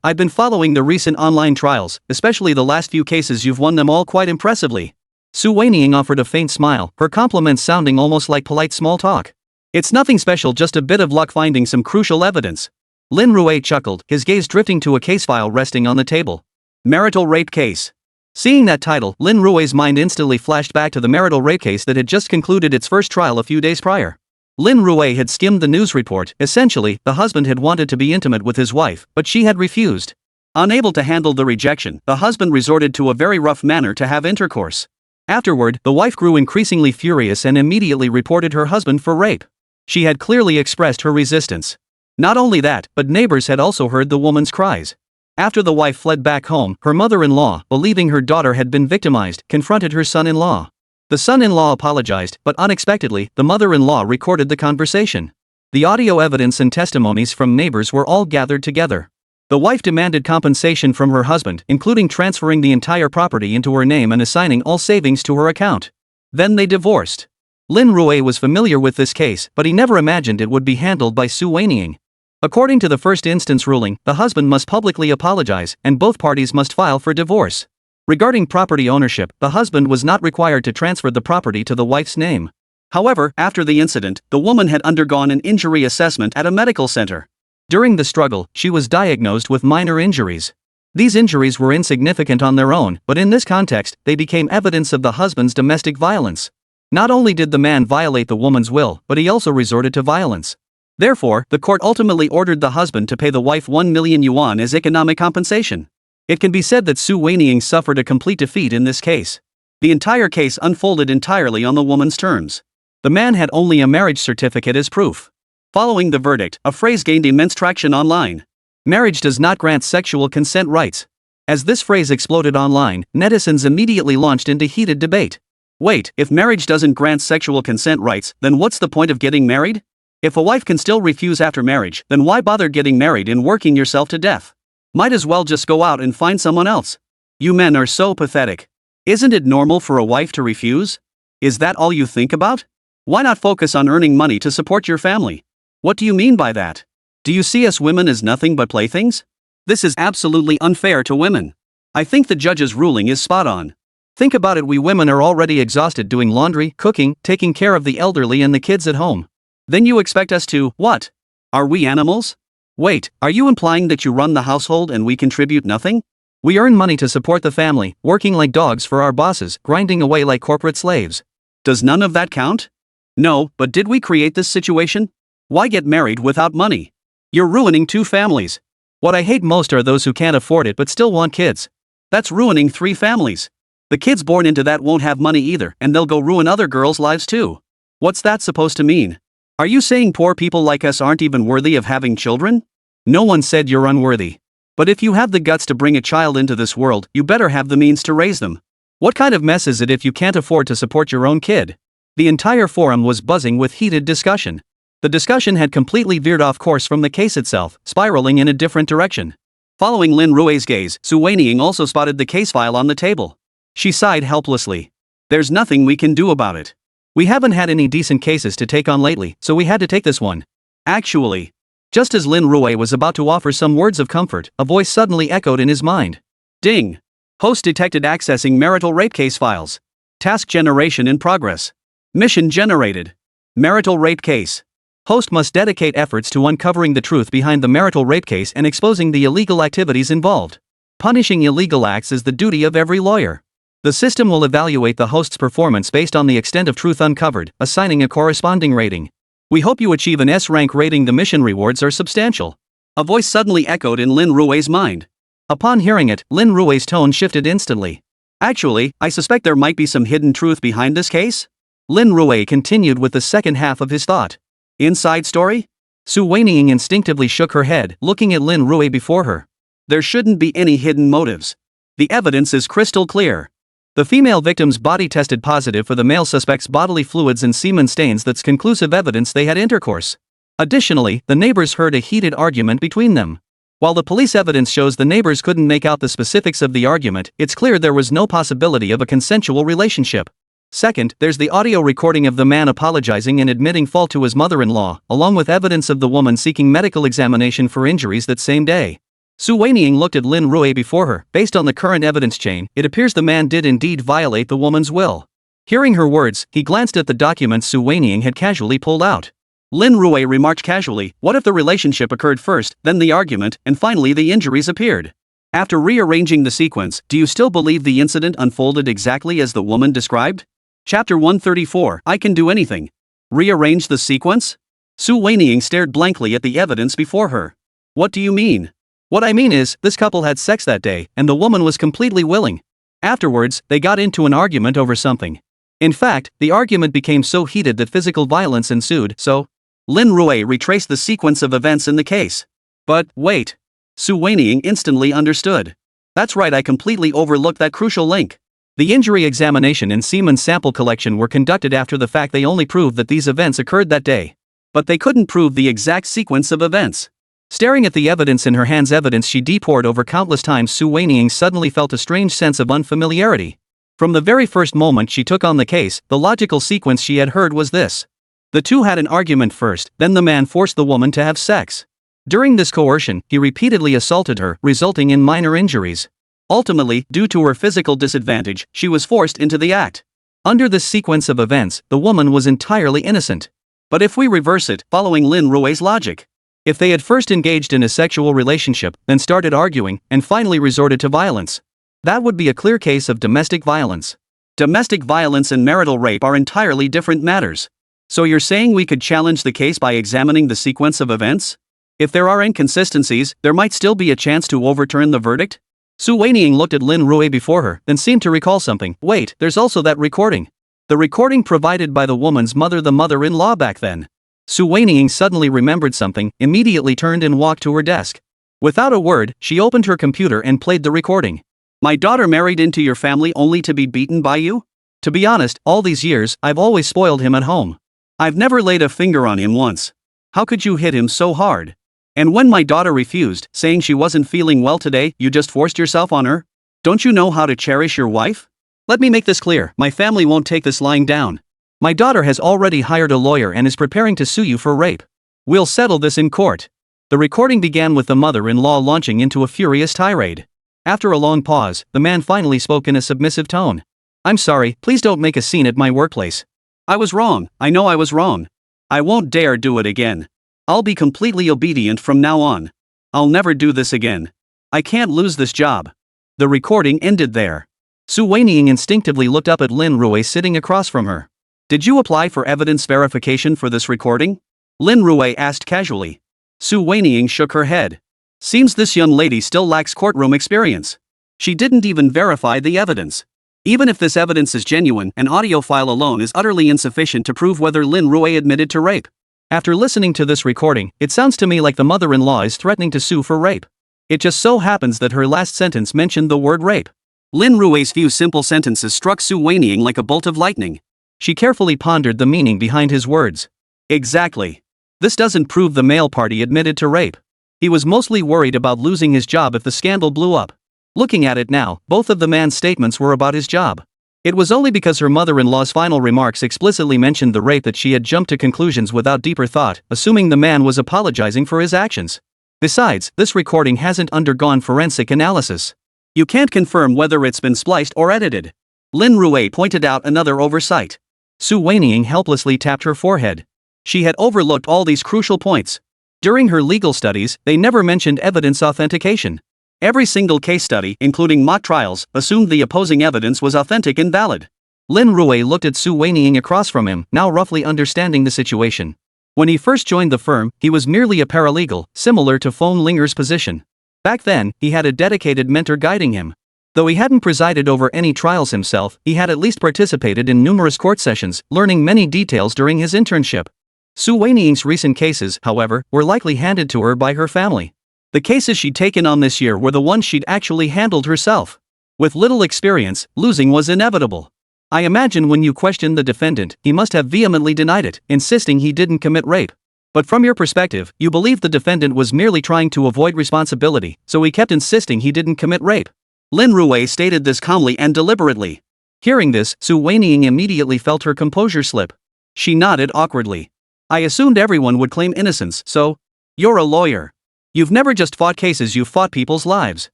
I've been following the recent online trials, especially the last few cases. You've won them all quite impressively. Su Weiniing offered a faint smile, her compliments sounding almost like polite small talk. It's nothing special, just a bit of luck finding some crucial evidence. Lin Rui chuckled, his gaze drifting to a case file resting on the table. Marital rape case. Seeing that title, Lin Rui's mind instantly flashed back to the marital rape case that had just concluded its first trial a few days prior. Lin Rui had skimmed the news report. Essentially, the husband had wanted to be intimate with his wife, but she had refused. Unable to handle the rejection, the husband resorted to a very rough manner to have intercourse. Afterward, the wife grew increasingly furious and immediately reported her husband for rape. She had clearly expressed her resistance. Not only that, but neighbors had also heard the woman's cries. After the wife fled back home, her mother-in-law, believing her daughter had been victimized, confronted her son-in-law. The son-in-law apologized, but unexpectedly, the mother-in-law recorded the conversation. The audio evidence and testimonies from neighbors were all gathered together. The wife demanded compensation from her husband, including transferring the entire property into her name and assigning all savings to her account. Then they divorced. Lin Rui was familiar with this case, but he never imagined it would be handled by Su Weiniing. According to the first instance ruling, the husband must publicly apologize, and both parties must file for divorce. Regarding property ownership, the husband was not required to transfer the property to the wife's name. However, after the incident, the woman had undergone an injury assessment at a medical center. During the struggle, she was diagnosed with minor injuries. These injuries were insignificant on their own, but in this context, they became evidence of the husband's domestic violence. Not only did the man violate the woman's will, but he also resorted to violence. Therefore, the court ultimately ordered the husband to pay the wife 1 million yuan as economic compensation. It can be said that Su Weiniing suffered a complete defeat in this case. The entire case unfolded entirely on the woman's terms. The man had only a marriage certificate as proof. Following the verdict, a phrase gained immense traction online. Marriage does not grant sexual consent rights. As this phrase exploded online, netizens immediately launched into heated debate. Wait, if marriage doesn't grant sexual consent rights, then what's the point of getting married? If a wife can still refuse after marriage, then why bother getting married and working yourself to death? Might as well just go out and find someone else. You men are so pathetic. Isn't it normal for a wife to refuse? Is that all you think about? Why not focus on earning money to support your family? What do you mean by that? Do you see us women as nothing but playthings? This is absolutely unfair to women. I think the judge's ruling is spot on. Think about it, we women are already exhausted doing laundry, cooking, taking care of the elderly and the kids at home. Then you expect us to, what? Are we animals? Wait, are you implying that you run the household and we contribute nothing? We earn money to support the family, working like dogs for our bosses, grinding away like corporate slaves. Does none of that count? No, but did we create this situation? Why get married without money? You're ruining 2 families. What I hate most are those who can't afford it but still want kids. That's ruining 3 families. The kids born into that won't have money either, and they'll go ruin other girls' lives too. What's that supposed to mean? Are you saying poor people like us aren't even worthy of having children? No one said you're unworthy. But if you have the guts to bring a child into this world, you better have the means to raise them. What kind of mess is it if you can't afford to support your own kid? The entire forum was buzzing with heated discussion. The discussion had completely veered off course from the case itself, spiraling in a different direction. Following Lin Rui's gaze, Su Weiniing also spotted the case file on the table. She sighed helplessly. There's nothing we can do about it. We haven't had any decent cases to take on lately, so we had to take this one. Actually. Just as Lin Rui was about to offer some words of comfort, a voice suddenly echoed in his mind. Ding! Host detected accessing marital rape case files. Task generation in progress. Mission generated. Marital rape case. Host must dedicate efforts to uncovering the truth behind the marital rape case and exposing the illegal activities involved. Punishing illegal acts is the duty of every lawyer. The system will evaluate the host's performance based on the extent of truth uncovered, assigning a corresponding rating. We hope you achieve an S-rank rating. The mission rewards are substantial. A voice suddenly echoed in Lin Rui's mind. Upon hearing it, Lin Rui's tone shifted instantly. Actually, I suspect there might be some hidden truth behind this case? Lin Rui continued with the second half of his thought. Inside story? Su Weiniing instinctively shook her head, looking at Lin Rui before her. There shouldn't be any hidden motives. The evidence is crystal clear. The female victim's body tested positive for the male suspect's bodily fluids and semen stains. That's conclusive evidence they had intercourse. Additionally, the neighbors heard a heated argument between them. While the police evidence shows the neighbors couldn't make out the specifics of the argument, it's clear there was no possibility of a consensual relationship. Second, there's the audio recording of the man apologizing and admitting fault to his mother-in-law, along with evidence of the woman seeking medical examination for injuries that same day. Su Weiniing looked at Lin Rui before her. Based on the current evidence chain, it appears the man did indeed violate the woman's will. Hearing her words, he glanced at the documents Su Weiniing had casually pulled out. Lin Rui remarked casually, what if the relationship occurred first, then the argument, and finally the injuries appeared? After rearranging the sequence, do you still believe the incident unfolded exactly as the woman described? Chapter 134, I can do anything. Rearrange the sequence? Su Weiniing stared blankly at the evidence before her. What do you mean? What I mean is, this couple had sex that day, and the woman was completely willing. Afterwards, they got into an argument over something. In fact, the argument became so heated that physical violence ensued, so... Lin Rui retraced the sequence of events in the case. But, wait. Su Weiniing instantly understood. That's right, I completely overlooked that crucial link. The injury examination and semen sample collection were conducted after the fact. They only proved that these events occurred that day. But they couldn't prove the exact sequence of events. Staring at the evidence in her hands, evidence she depored over countless times, Su Weiniing suddenly felt a strange sense of unfamiliarity. From the very first moment she took on the case, the logical sequence she had heard was this. The two had an argument first, then the man forced the woman to have sex. During this coercion, he repeatedly assaulted her, resulting in minor injuries. Ultimately, due to her physical disadvantage, she was forced into the act. Under this sequence of events, the woman was entirely innocent. But if we reverse it, following Lin Rui's logic, if they had first engaged in a sexual relationship, then started arguing, and finally resorted to violence, that would be a clear case of domestic violence. Domestic violence and marital rape are entirely different matters. So you're saying we could challenge the case by examining the sequence of events? If there are inconsistencies, there might still be a chance to overturn the verdict? Su Weiniing looked at Lin Rui before her, then seemed to recall something. Wait, there's also that recording. The recording provided by the woman's mother, the mother-in-law back then. Su Weiniing suddenly remembered something, immediately turned and walked to her desk. Without a word, she opened her computer and played the recording. My daughter married into your family only to be beaten by you? To be honest, all these years, I've always spoiled him at home. I've never laid a finger on him once. How could you hit him so hard? And when my daughter refused, saying she wasn't feeling well today, you just forced yourself on her? Don't you know how to cherish your wife? Let me make this clear, my family won't take this lying down. My daughter has already hired a lawyer and is preparing to sue you for rape. We'll settle this in court. The recording began with the mother-in-law launching into a furious tirade. After a long pause, the man finally spoke in a submissive tone. I'm sorry, please don't make a scene at my workplace. I was wrong, I know I was wrong. I won't dare do it again. I'll be completely obedient from now on. I'll never do this again. I can't lose this job. The recording ended there. Su Weiniing instinctively looked up at Lin Rui sitting across from her. Did you apply for evidence verification for this recording? Lin Rui asked casually. Su Weiniing shook her head. Seems this young lady still lacks courtroom experience. She didn't even verify the evidence. Even if this evidence is genuine, an audio file alone is utterly insufficient to prove whether Lin Rui admitted to rape. After listening to this recording, it sounds to me like the mother-in-law is threatening to sue for rape. It just so happens that her last sentence mentioned the word rape. Lin Rui's few simple sentences struck Su Weiniing like a bolt of lightning. She carefully pondered the meaning behind his words. Exactly. This doesn't prove the male party admitted to rape. He was mostly worried about losing his job if the scandal blew up. Looking at it now, both of the man's statements were about his job. It was only because her mother-in-law's final remarks explicitly mentioned the rape that she had jumped to conclusions without deeper thought, assuming the man was apologizing for his actions. Besides, this recording hasn't undergone forensic analysis. You can't confirm whether it's been spliced or edited. Lin Rui pointed out another oversight. Su Weiniing helplessly tapped her forehead. She had overlooked all these crucial points. During her legal studies, they never mentioned evidence authentication. Every single case study, including mock trials, assumed the opposing evidence was authentic and valid. Lin Rui looked at Su Weiniang across from him, now roughly understanding the situation. When he first joined the firm, he was merely a paralegal, similar to Feng Linger's position. Back then, he had a dedicated mentor guiding him. Though he hadn't presided over any trials himself, he had at least participated in numerous court sessions, learning many details during his internship. Su Weiniang's recent cases, however, were likely handed to her by her family. The cases she'd taken on this year were the ones she'd actually handled herself. With little experience, losing was inevitable. I imagine when you questioned the defendant, he must have vehemently denied it, insisting he didn't commit rape. But from your perspective, you believe the defendant was merely trying to avoid responsibility, so he kept insisting he didn't commit rape. Lin Rui stated this calmly and deliberately. Hearing this, Su Weiniang immediately felt her composure slip. She nodded awkwardly. I assumed everyone would claim innocence, so? You're a lawyer. You've never just fought cases, you've fought people's lives.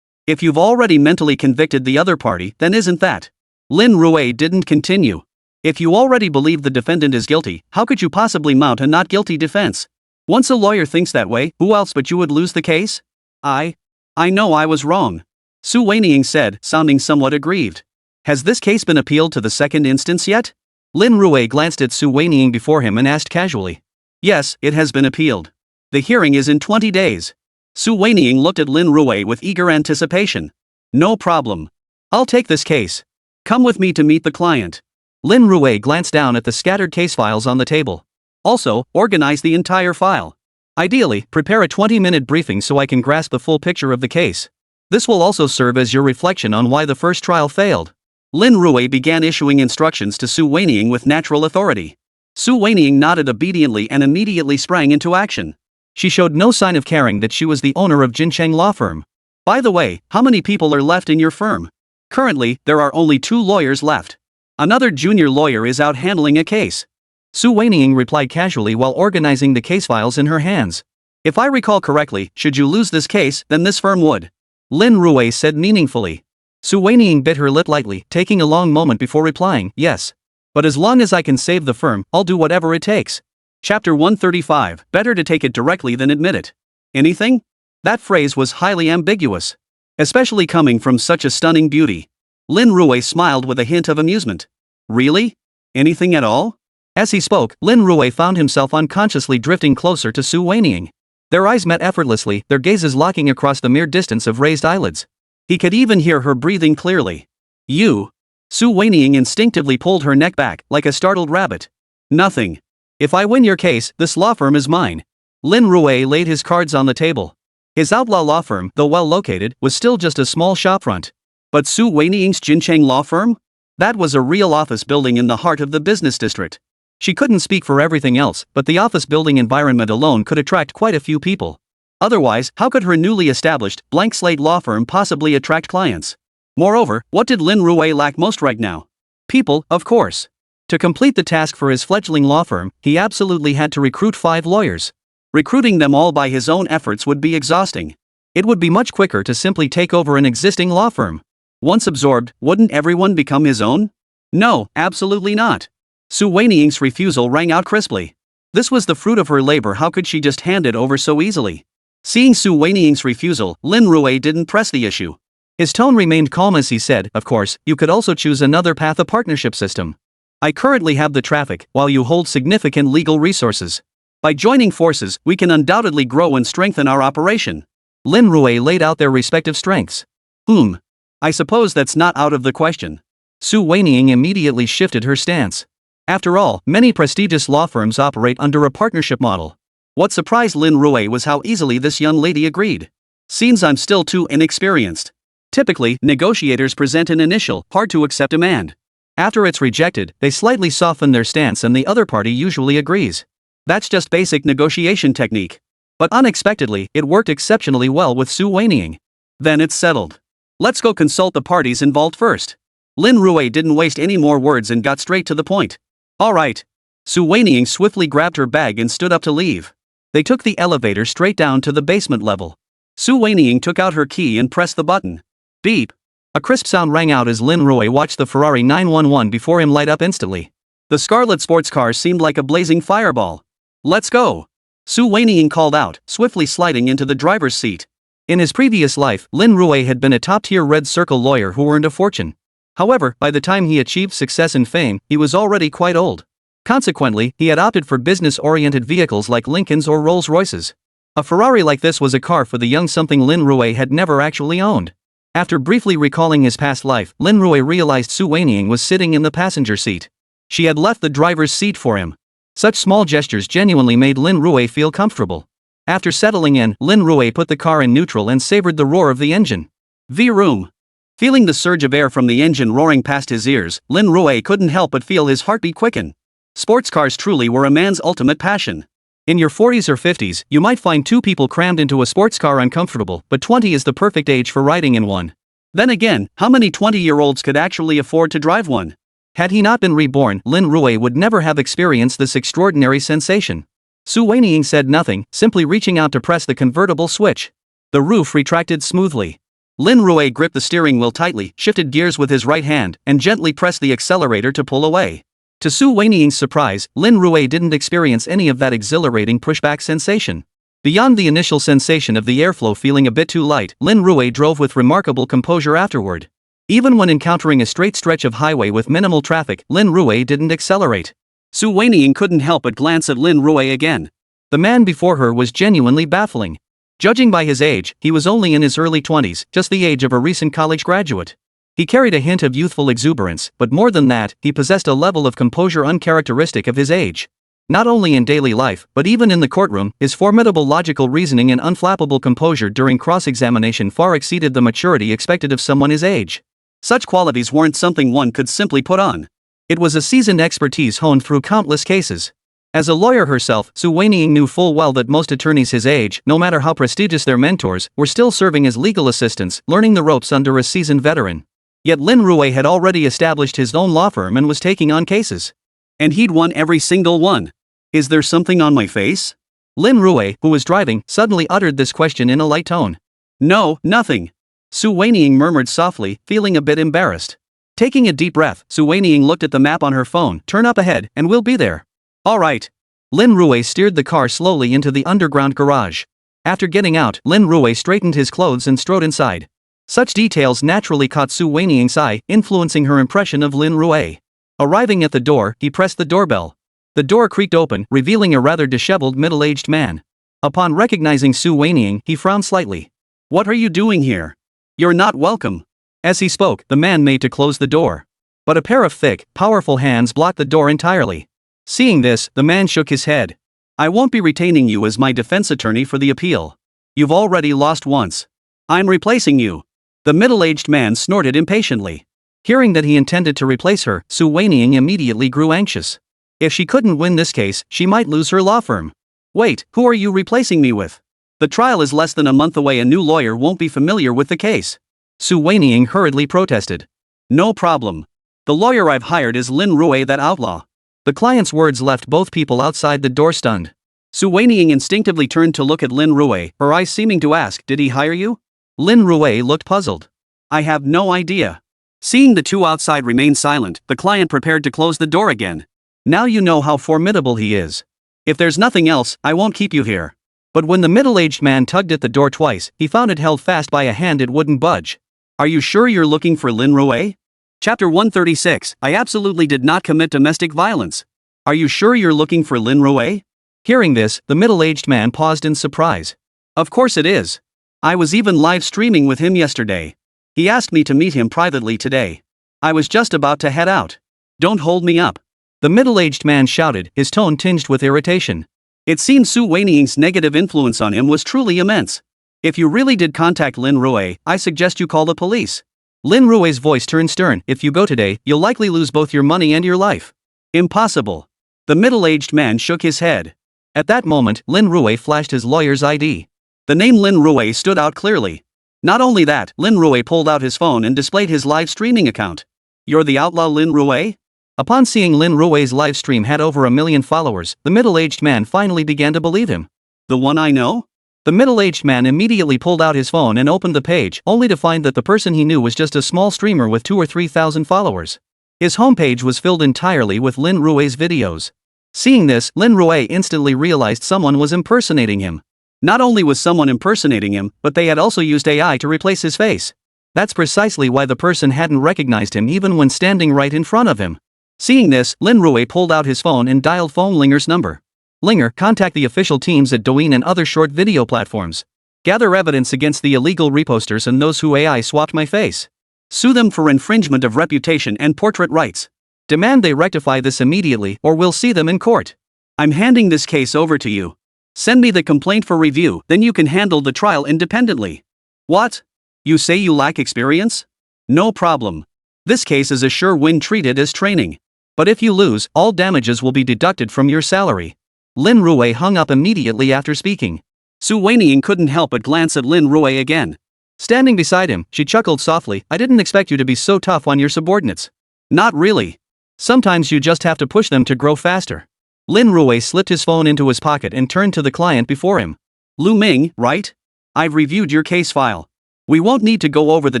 If you've already mentally convicted the other party, then isn't that? Lin Rui didn't continue. If you already believe the defendant is guilty, how could you possibly mount a not guilty defense? Once a lawyer thinks that way, who else but you would lose the case? I know I was wrong. Su Weiniang said, sounding somewhat aggrieved. Has this case been appealed to the second instance yet? Lin Rui glanced at Su Weiniang before him and asked casually. Yes, it has been appealed. The hearing is in 20 days. Su Weiniang looked at Lin Rui with eager anticipation. No problem. I'll take this case. Come with me to meet the client. Lin Rui glanced down at the scattered case files on the table. Also, organize the entire file. Ideally, prepare a 20-minute briefing so I can grasp the full picture of the case. This will also serve as your reflection on why the first trial failed. Lin Rui began issuing instructions to Su Weiniang with natural authority. Su Weiniang nodded obediently and immediately sprang into action. She showed no sign of caring that she was the owner of Jincheng Law Firm. By the way, how many people are left in your firm? Currently, there are only 2 lawyers left. Another junior lawyer is out handling a case. Su Weiniang replied casually while organizing the case files in her hands. If I recall correctly, should you lose this case, then this firm would. Lin Rui said meaningfully. Su Weiniang bit her lip lightly, taking a long moment before replying, yes. But as long as I can save the firm, I'll do whatever it takes. Chapter 135, better to take it directly than admit it. Anything? That phrase was highly ambiguous. Especially coming from such a stunning beauty. Lin Rui smiled with a hint of amusement. Really? Anything at all? As he spoke, Lin Rui found himself unconsciously drifting closer to Su Weiniang. Their eyes met effortlessly, their gazes locking across the mere distance of raised eyelids. He could even hear her breathing clearly. You? Su Weiniang instinctively pulled her neck back, like a startled rabbit. Nothing. If I win your case, this law firm is mine. Lin Rui laid his cards on the table. His outlaw law firm, though well located, was still just a small shopfront. But Su Weiniang's Jincheng Law Firm? That was a real office building in the heart of the business district. She couldn't speak for everything else, but the office building environment alone could attract quite a few people. Otherwise, how could her newly established, blank slate law firm possibly attract clients? Moreover, what did Lin Rui lack most right now? People, of course. To complete the task for his fledgling law firm, he absolutely had to recruit 5 lawyers. Recruiting them all by his own efforts would be exhausting. It would be much quicker to simply take over an existing law firm. Once absorbed, wouldn't everyone become his own? No, absolutely not. Su Weiniang's refusal rang out crisply. This was the fruit of her labor, how could she just hand it over so easily? Seeing Su Weiniang's refusal, Lin Rui didn't press the issue. His tone remained calm as he said, of course, you could also choose another path, a partnership system. I currently have the traffic, while you hold significant legal resources. By joining forces, we can undoubtedly grow and strengthen our operation. Lin Rui laid out their respective strengths. I suppose that's not out of the question. Su Weiniang immediately shifted her stance. After all, many prestigious law firms operate under a partnership model. What surprised Lin Rui was how easily this young lady agreed. Seems I'm still too inexperienced. Typically, negotiators present an initial, hard-to-accept demand. After it's rejected, they slightly soften their stance and the other party usually agrees. That's just basic negotiation technique. But unexpectedly, it worked exceptionally well with Su Weiniang. Then it's settled. Let's go consult the parties involved first. Lin Rui didn't waste any more words and got straight to the point. All right. Su Weiniang swiftly grabbed her bag and stood up to leave. They took the elevator straight down to the basement level. Su Weiniang took out her key and pressed the button. Beep. A crisp sound rang out as Lin Rui watched the Ferrari 911 before him light up instantly. The scarlet sports car seemed like a blazing fireball. Let's go. Su Weiniang called out, swiftly sliding into the driver's seat. In his previous life, Lin Rui had been a top-tier red circle lawyer who earned a fortune. However, by the time he achieved success and fame, he was already quite old. Consequently, he had opted for business-oriented vehicles like Lincolns or Rolls-Royces. A Ferrari like this was a car for the young, something Lin Rui had never actually owned. After briefly recalling his past life, Lin Rui realized Su Weiniang was sitting in the passenger seat. She had left the driver's seat for him. Such small gestures genuinely made Lin Rui feel comfortable. After settling in, Lin Rui put the car in neutral and savored the roar of the engine. Vroom. Feeling the surge of air from the engine roaring past his ears, Lin Rui couldn't help but feel his heartbeat quicken. Sports cars truly were a man's ultimate passion. In your 40s or 50s, you might find two people crammed into a sports car uncomfortable, but 20 is the perfect age for riding in one. Then again, how many 20-year-olds could actually afford to drive one? Had he not been reborn, Lin Rui would never have experienced this extraordinary sensation. Su Weiniang said nothing, simply reaching out to press the convertible switch. The roof retracted smoothly. Lin Rui gripped the steering wheel tightly, shifted gears with his right hand, and gently pressed the accelerator to pull away. To Su Weiniang's surprise, Lin Rui didn't experience any of that exhilarating pushback sensation. Beyond the initial sensation of the airflow feeling a bit too light, Lin Rui drove with remarkable composure afterward. Even when encountering a straight stretch of highway with minimal traffic, Lin Rui didn't accelerate. Su Weiniang couldn't help but glance at Lin Rui again. The man before her was genuinely baffling. Judging by his age, he was only in his early 20s, just the age of a recent college graduate. He carried a hint of youthful exuberance, but more than that, he possessed a level of composure uncharacteristic of his age. Not only in daily life, but even in the courtroom, his formidable logical reasoning and unflappable composure during cross-examination far exceeded the maturity expected of someone his age. Such qualities weren't something one could simply put on. It was a seasoned expertise honed through countless cases. As a lawyer herself, Su Weiniang knew full well that most attorneys his age, no matter how prestigious their mentors, were still serving as legal assistants, learning the ropes under a seasoned veteran. Yet Lin Rui had already established his own law firm and was taking on cases. And he'd won every single one. Is there something on my face? Lin Rui, who was driving, suddenly uttered this question in a light tone. No, nothing. Su Weiniang murmured softly, feeling a bit embarrassed. Taking a deep breath, Su Weiniang looked at the map on her phone. Turn up ahead, and we'll be there. All right. Lin Rui steered the car slowly into the underground garage. After getting out, Lin Rui straightened his clothes and strode inside. Such details naturally caught Su Weiniang's eye, influencing her impression of Lin Rui. Arriving at the door, he pressed the doorbell. The door creaked open, revealing a rather disheveled middle-aged man. Upon recognizing Su Weiniang, he frowned slightly. What are you doing here? You're not welcome. As he spoke, the man made to close the door. But a pair of thick, powerful hands blocked the door entirely. Seeing this, the man shook his head. I won't be retaining you as my defense attorney for the appeal. You've already lost once. I'm replacing you. The middle-aged man snorted impatiently. Hearing that he intended to replace her, Su Weiniang immediately grew anxious. If she couldn't win this case, she might lose her law firm. Wait, who are you replacing me with? The trial is less than a month away. A new lawyer won't be familiar with the case. Su Weiniang hurriedly protested. No problem. The lawyer I've hired is Lin Rui, that outlaw. The client's words left both people outside the door stunned. Su Weiniang instinctively turned to look at Lin Rui, her eyes seeming to ask, did he hire you? Lin Rui looked puzzled. I have no idea. Seeing the two outside remain silent, the client prepared to close the door again. Now you know how formidable he is. If there's nothing else, I won't keep you here. But when the middle-aged man tugged at the door twice, he found it held fast by a hand it wouldn't budge. Are you sure you're looking for Lin Rui? Chapter 136, I absolutely did not commit domestic violence. Are you sure you're looking for Lin Rui? Hearing this, the middle-aged man paused in surprise. Of course it is. I was even live streaming with him yesterday. He asked me to meet him privately today. I was just about to head out. Don't hold me up. The middle-aged man shouted, his tone tinged with irritation. It seemed Su Weiniang's negative influence on him was truly immense. If you really did contact Lin Rui, I suggest you call the police. Lin Rui's voice turned stern. If you go today, you'll likely lose both your money and your life. Impossible. The middle-aged man shook his head. At that moment, Lin Rui flashed his lawyer's ID. The name Lin Rui stood out clearly. Not only that, Lin Rui pulled out his phone and displayed his live streaming account. You're the outlaw Lin Rui? Upon seeing Lin Rui's live stream had over 1 million followers, the middle-aged man finally began to believe him. The one I know? The middle-aged man immediately pulled out his phone and opened the page, only to find that the person he knew was just a small streamer with 2,000 or 3,000 followers. His homepage was filled entirely with Lin Rui's videos. Seeing this, Lin Rui instantly realized someone was impersonating him. Not only was someone impersonating him, but they had also used AI to replace his face. That's precisely why the person hadn't recognized him even when standing right in front of him. Seeing this, Lin Rui pulled out his phone and dialed phone Linger's number. Linger, contact the official teams at Douyin and other short video platforms. Gather evidence against the illegal reposters and those who AI swapped my face. Sue them for infringement of reputation and portrait rights. Demand they rectify this immediately or we'll see them in court. I'm handing this case over to you. Send me the complaint for review, then you can handle the trial independently. What? You say you lack experience? No problem. This case is a sure win, treated as training. But if you lose, all damages will be deducted from your salary. Lin Rui hung up immediately after speaking. Su Weiniang couldn't help but glance at Lin Rui again. Standing beside him, she chuckled softly. I didn't expect you to be so tough on your subordinates. Not really. Sometimes you just have to push them to grow faster. Lin Rui slipped his phone into his pocket and turned to the client before him. Lu Ming, right? I've reviewed your case file. We won't need to go over the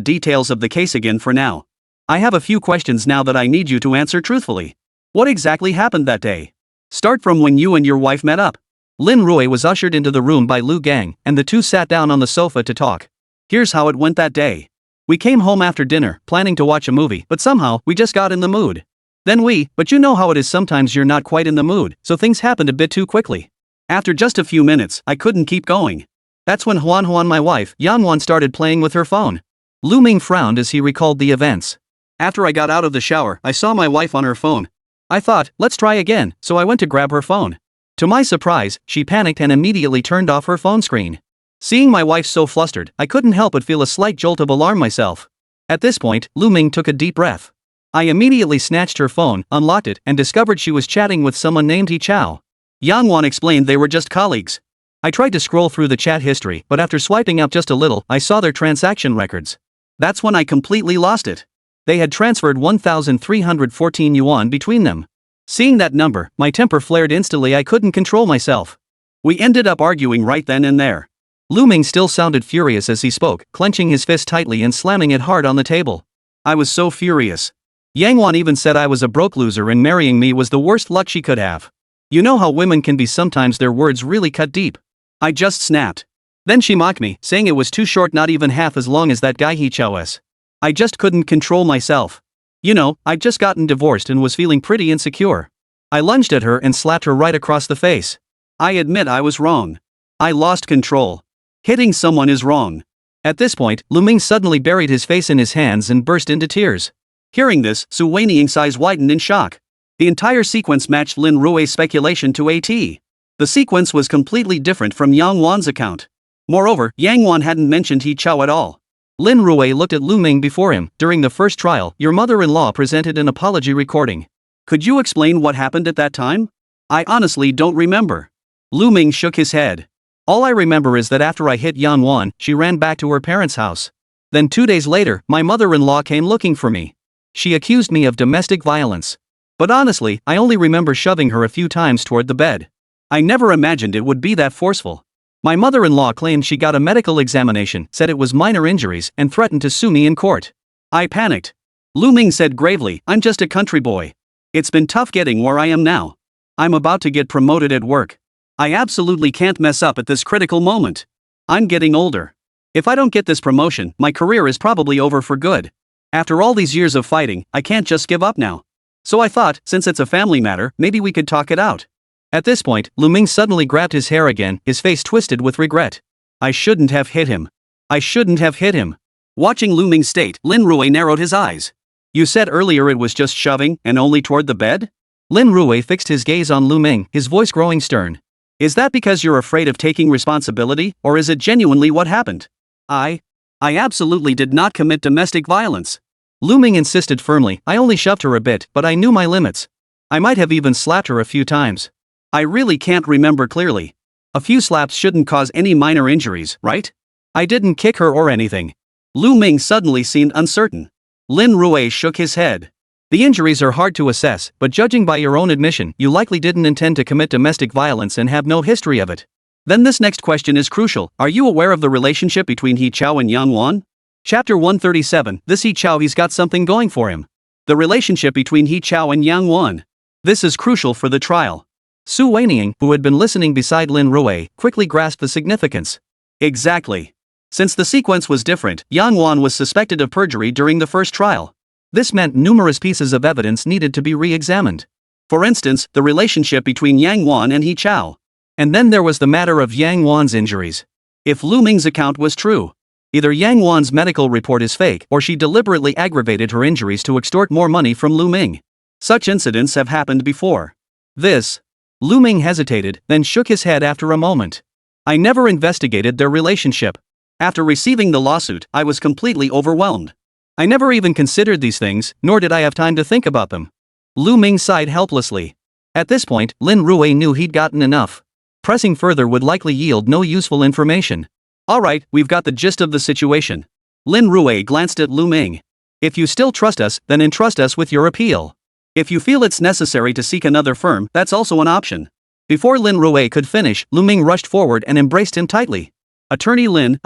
details of the case again for now. I have a few questions now that I need you to answer truthfully. What exactly happened that day? Start from when you and your wife met up. Lin Rui was ushered into the room by Lu Gang, and the two sat down on the sofa to talk. Here's how it went that day. We came home after dinner, planning to watch a movie, but somehow, we just got in the mood. But you know how it is, sometimes you're not quite in the mood, so things happened a bit too quickly. After just a few minutes, I couldn't keep going. That's when Huan, my wife, Yanwan, started playing with her phone. Lu Ming frowned as he recalled the events. After I got out of the shower, I saw my wife on her phone. I thought, let's try again, so I went to grab her phone. To my surprise, she panicked and immediately turned off her phone screen. Seeing my wife so flustered, I couldn't help but feel a slight jolt of alarm myself. At this point, Lu Ming took a deep breath. I immediately snatched her phone, unlocked it, and discovered she was chatting with someone named He Chao. Yanwan explained they were just colleagues. I tried to scroll through the chat history, but after swiping up just a little, I saw their transaction records. That's when I completely lost it. They had transferred 1,314 yuan between them. Seeing that number, my temper flared instantly. I couldn't control myself. We ended up arguing right then and there. Lu Ming still sounded furious as he spoke, clenching his fist tightly and slamming it hard on the table. I was so furious. Yangwan even said I was a broke loser and marrying me was the worst luck she could have. You know how women can be sometimes, their words really cut deep. I just snapped. Then she mocked me, saying it was too short, not even half as long as that guy He Chao's. I just couldn't control myself. You know, I'd just gotten divorced and was feeling pretty insecure. I lunged at her and slapped her right across the face. I admit I was wrong. I lost control. Hitting someone is wrong. At this point, Lu Ming suddenly buried his face in his hands and burst into tears. Hearing this, Su Weiniang's eyes widened in shock. The entire sequence matched Lin Rui's speculation to a T. The sequence was completely different from Yang Wan's account. Moreover, Yang Wan hadn't mentioned He Chao at all. Lin Rui looked at Lu Ming before him. During the first trial, your mother-in-law presented an apology recording. Could you explain what happened at that time? I honestly don't remember. Lu Ming shook his head. All I remember is that after I hit Yan Wan, she ran back to her parents' house. Then 2 days later, my mother-in-law came looking for me. She accused me of domestic violence. But honestly, I only remember shoving her a few times toward the bed. I never imagined it would be that forceful. My mother-in-law claimed she got a medical examination, said it was minor injuries, and threatened to sue me in court. I panicked. Lu Ming said gravely, I'm just a country boy. It's been tough getting where I am now. I'm about to get promoted at work. I absolutely can't mess up at this critical moment. I'm getting older. If I don't get this promotion, my career is probably over for good. After all these years of fighting, I can't just give up now. So I thought, since it's a family matter, maybe we could talk it out. At this point, Lu Ming suddenly grabbed his hair again, his face twisted with regret. I shouldn't have hit him. I shouldn't have hit him. Watching Lu Ming state, Lin Rui narrowed his eyes. You said earlier it was just shoving, and only toward the bed? Lin Rui fixed his gaze on Lu Ming, his voice growing stern. Is that because you're afraid of taking responsibility, or is it genuinely what happened? I absolutely did not commit domestic violence. Lu Ming insisted firmly, I only shoved her a bit, but I knew my limits. I might have even slapped her a few times. I really can't remember clearly. A few slaps shouldn't cause any minor injuries, right? I didn't kick her or anything. Lu Ming suddenly seemed uncertain. Lin Rui shook his head. The injuries are hard to assess, but judging by your own admission, you likely didn't intend to commit domestic violence and have no history of it. Then this next question is crucial. Are you aware of the relationship between He Chao and Yang Wan? Chapter 137, this He Chao, he's got something going for him. The relationship between He Chao and Yang Wan. This is crucial for the trial. Su Weiniang, who had been listening beside Lin Rui, quickly grasped the significance. Exactly. Since the sequence was different, Yang Wan was suspected of perjury during the first trial. This meant numerous pieces of evidence needed to be re-examined. For instance, the relationship between Yang Wan and He Chao. And then there was the matter of Yang Wan's injuries. If Lu Ming's account was true, either Yang Wan's medical report is fake or she deliberately aggravated her injuries to extort more money from Lu Ming. Such incidents have happened before. Lu Ming hesitated, then shook his head after a moment. I never investigated their relationship. After receiving the lawsuit, I was completely overwhelmed. I never even considered these things, nor did I have time to think about them. Lu Ming sighed helplessly. At this point, Lin Rui knew he'd gotten enough. Pressing further would likely yield no useful information. Alright, we've got the gist of the situation. Lin Rui glanced at Lu Ming. If you still trust us, then entrust us with your appeal. If you feel it's necessary to seek another firm, that's also an option. Before Lin Rui could finish, Lu Ming rushed forward and embraced him tightly. Attorney Lin,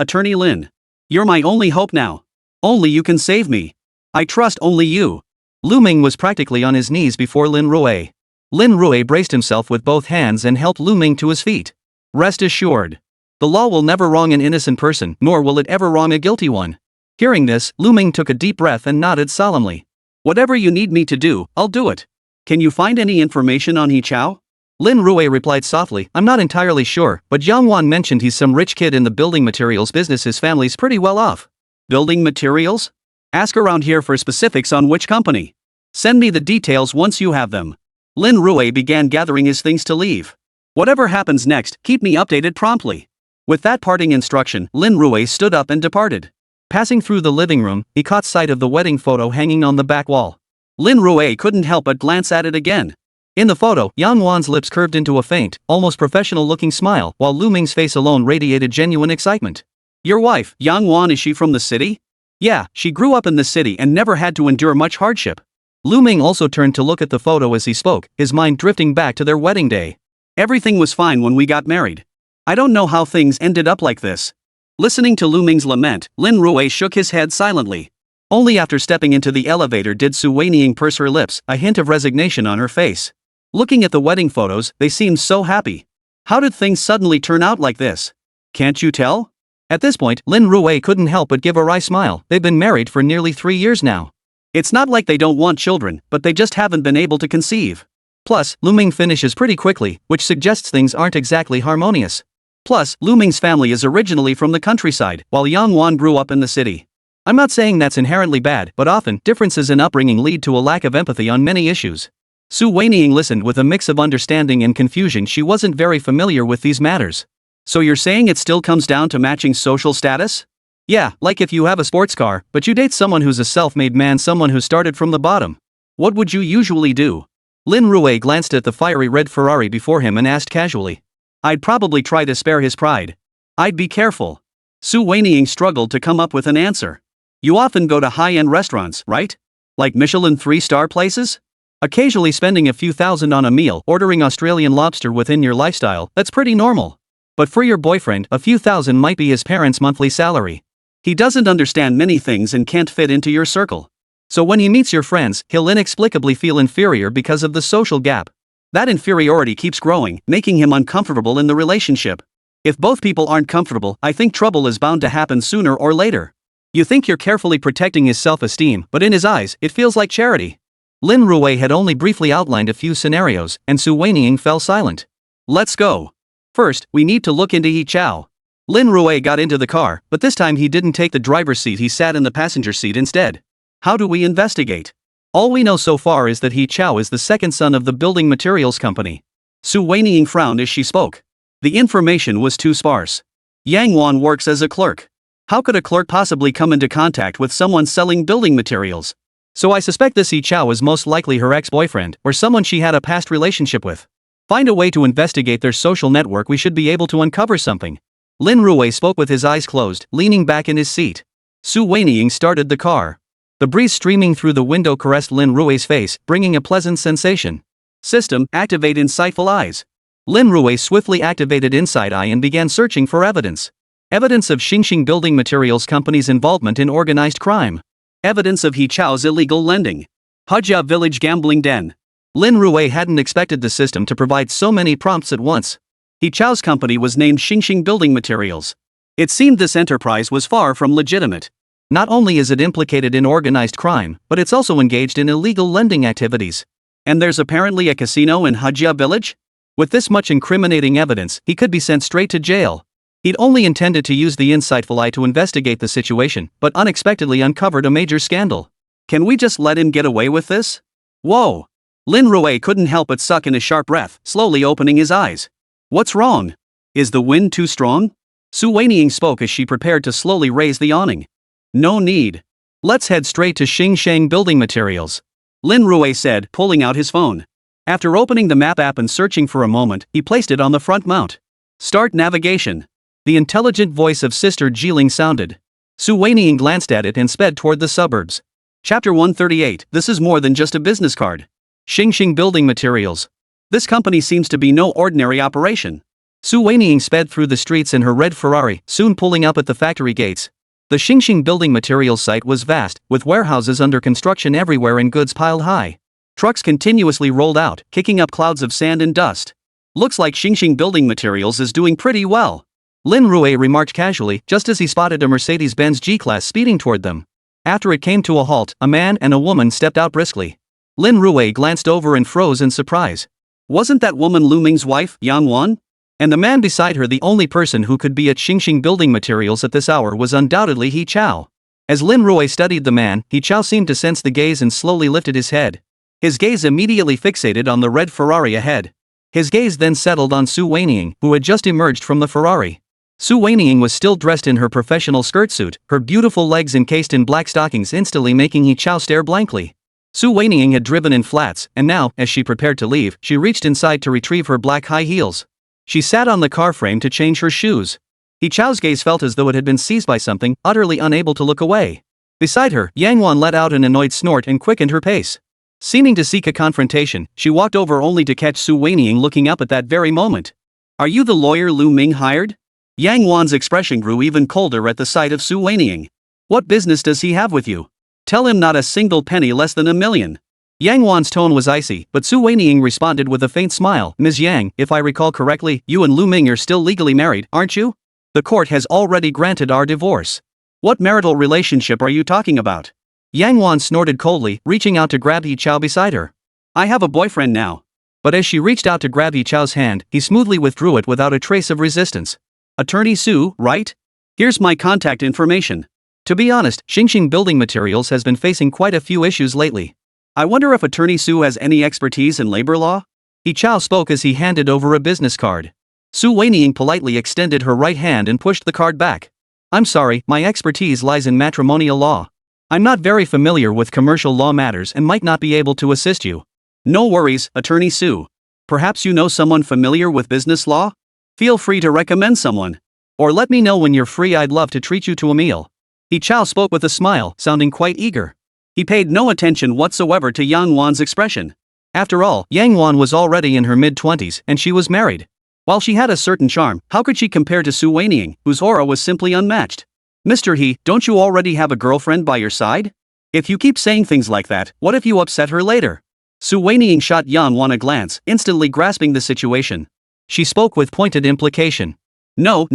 you're my only hope now. Only you can save me. I trust only you. Lu Ming was practically on his knees before Lin Rui. Lin Rui braced himself with both hands and helped Lu Ming to his feet. Rest assured. The law will never wrong an innocent person, nor will it ever wrong a guilty one. Hearing this, Lu Ming took a deep breath and nodded solemnly. Whatever you need me to do, I'll do it. Can you find any information on He Chao? Lin Rui replied softly, I'm not entirely sure, but Yang Wan mentioned he's some rich kid in the building materials business. His family's pretty well off. Building materials? Ask around here for specifics on which company. Send me the details once you have them. Lin Rui began gathering his things to leave. Whatever happens next, keep me updated promptly. With that parting instruction, Lin Rui stood up and departed. Passing through the living room, he caught sight of the wedding photo hanging on the back wall. Lin Rui couldn't help but glance at it again. In the photo, Yang Wan's lips curved into a faint, almost professional-looking smile, while Lu Ming's face alone radiated genuine excitement. Your wife, Yang Wan, is she from the city? Yeah, she grew up in the city and never had to endure much hardship. Lu Ming also turned to look at the photo as he spoke, his mind drifting back to their wedding day. Everything was fine when we got married. I don't know how things ended up like this. Listening to Lu Ming's lament, Lin Rui shook his head silently. Only after stepping into the elevator did Su Weiniang purse her lips, a hint of resignation on her face. Looking at the wedding photos, they seemed so happy. How did things suddenly turn out like this? Can't you tell? At this point, Lin Rui couldn't help but give a wry smile. They've been married for nearly 3 years now. It's not like they don't want children, but they just haven't been able to conceive. Plus, Lu Ming finishes pretty quickly, which suggests things aren't exactly harmonious. Plus, Lu Ming's family is originally from the countryside, while Yang Wan grew up in the city. I'm not saying that's inherently bad, but often, differences in upbringing lead to a lack of empathy on many issues. Su Weiniang listened with a mix of understanding and confusion. She wasn't very familiar with these matters. So you're saying it still comes down to matching social status? Yeah, like if you have a sports car, but you date someone who's a self-made man, someone who started from the bottom. What would you usually do? Lin Rui glanced at the fiery red Ferrari before him and asked casually. I'd probably try to spare his pride. I'd be careful. Su Weiniang struggled to come up with an answer. You often go to high-end restaurants, right? Like Michelin 3-star places? Occasionally spending a few thousand on a meal, ordering Australian lobster within your lifestyle, that's pretty normal. But for your boyfriend, a few thousand might be his parents' monthly salary. He doesn't understand many things and can't fit into your circle. So when he meets your friends, he'll inexplicably feel inferior because of the social gap. That inferiority keeps growing, making him uncomfortable in the relationship. If both people aren't comfortable, I think trouble is bound to happen sooner or later. You think you're carefully protecting his self-esteem, but in his eyes, it feels like charity. Lin Rui had only briefly outlined a few scenarios, and Su Weiniang fell silent. Let's go. First, we need to look into He Chao. Lin Rui got into the car, but this time he didn't take the driver's seat, he sat in the passenger seat instead. How do we investigate? All we know so far is that He Chao is the second son of the building materials company. Su Weiniang frowned as she spoke. The information was too sparse. Yang Wan works as a clerk. How could a clerk possibly come into contact with someone selling building materials? So I suspect this He Chao is most likely her ex-boyfriend, or someone she had a past relationship with. Find a way to investigate their social network, we should be able to uncover something. Lin Rui spoke with his eyes closed, leaning back in his seat. Su Weiniang started the car. The breeze streaming through the window caressed Lin Rui's face, bringing a pleasant sensation. System, activate insightful eyes. Lin Rui swiftly activated Incite Eye and began searching for evidence. Evidence of Xingxing Building Materials Company's involvement in organized crime. Evidence of He Chao's illegal lending. Hujia Village gambling den. Lin Rui hadn't expected the system to provide so many prompts at once. He Chao's company was named Xingxing Building Materials. It seemed this enterprise was far from legitimate. Not only is it implicated in organized crime, but it's also engaged in illegal lending activities. And there's apparently a casino in Hajia village? With this much incriminating evidence, he could be sent straight to jail. He'd only intended to use the insightful eye to investigate the situation, but unexpectedly uncovered a major scandal. Can we just let him get away with this? Whoa! Lin Rui couldn't help but suck in a sharp breath, slowly opening his eyes. What's wrong? Is the wind too strong? Su Weiniang spoke as she prepared to slowly raise the awning. No need. Let's head straight to Xingsheng Building Materials, Lin Rui said, pulling out his phone. After opening the map app and searching for a moment, he placed it on the front mount. Start navigation. The intelligent voice of Sister Jiling sounded. Su Weiniang glanced at it and sped toward the suburbs. Chapter 138. This is more than just a business card. Xingxing Building Materials. This company seems to be no ordinary operation. Su Weiniang sped through the streets in her red Ferrari, soon pulling up at the factory gates. The Xingxing Building Materials site was vast, with warehouses under construction everywhere and goods piled high. Trucks continuously rolled out, kicking up clouds of sand and dust. Looks like Xingxing Building Materials is doing pretty well, Lin Rui remarked casually, just as he spotted a Mercedes-Benz G-Class speeding toward them. After it came to a halt, a man and a woman stepped out briskly. Lin Rui glanced over and froze in surprise. Wasn't that woman Lu Ming's wife, Yang Wan? And the man beside her the only person who could be at Xingxing Building Materials at this hour was undoubtedly He Chao. As Lin Rui studied the man, He Chao seemed to sense the gaze and slowly lifted his head. His gaze immediately fixated on the red Ferrari ahead. His gaze then settled on Su Weiniang, who had just emerged from the Ferrari. Su Weiniang was still dressed in her professional skirt suit, her beautiful legs encased in black stockings instantly making He Chao stare blankly. Su Weiniang had driven in flats, and now, as she prepared to leave, she reached inside to retrieve her black high heels. She sat on the car frame to change her shoes. He Chao's gaze felt as though it had been seized by something, utterly unable to look away. Beside her, Yang Wan let out an annoyed snort and quickened her pace. Seeming to seek a confrontation, she walked over only to catch Su Weiniang looking up at that very moment. Are you the lawyer Lu Ming hired? Yang Wan's expression grew even colder at the sight of Su Weiniang. What business does he have with you? Tell him not a single penny less than $1 million. Yang Wan's tone was icy, but Su Weiniang responded with a faint smile. Ms. Yang, if I recall correctly, you and Lu Ming are still legally married, aren't you? The court has already granted our divorce. What marital relationship are you talking about? Yang Wan snorted coldly, reaching out to grab He Chao beside her. I have a boyfriend now. But as she reached out to grab He Chao's hand, he smoothly withdrew it without a trace of resistance. Attorney Su, right? Here's my contact information. To be honest, Xingxing Building Materials has been facing quite a few issues lately. I wonder if Attorney Su has any expertise in labor law? He Chao spoke as he handed over a business card. Su Weiniang politely extended her right hand and pushed the card back. I'm sorry, my expertise lies in matrimonial law. I'm not very familiar with commercial law matters and might not be able to assist you. No worries, Attorney Su. Perhaps you know someone familiar with business law? Feel free to recommend someone. Or let me know when you're free, I'd love to treat you to a meal. He Chao spoke with a smile, sounding quite eager. He paid no attention whatsoever to Yang Wan's expression. After all, Yang Wan was already in her mid-20s, and she was married. While she had a certain charm, how could she compare to Su Weiniang, whose aura was simply unmatched? Mr. He, don't you already have a girlfriend by your side? If you keep saying things like that, what if you upset her later? Su Weiniang shot Yang Wan a glance, instantly grasping the situation. She spoke with pointed implication. No,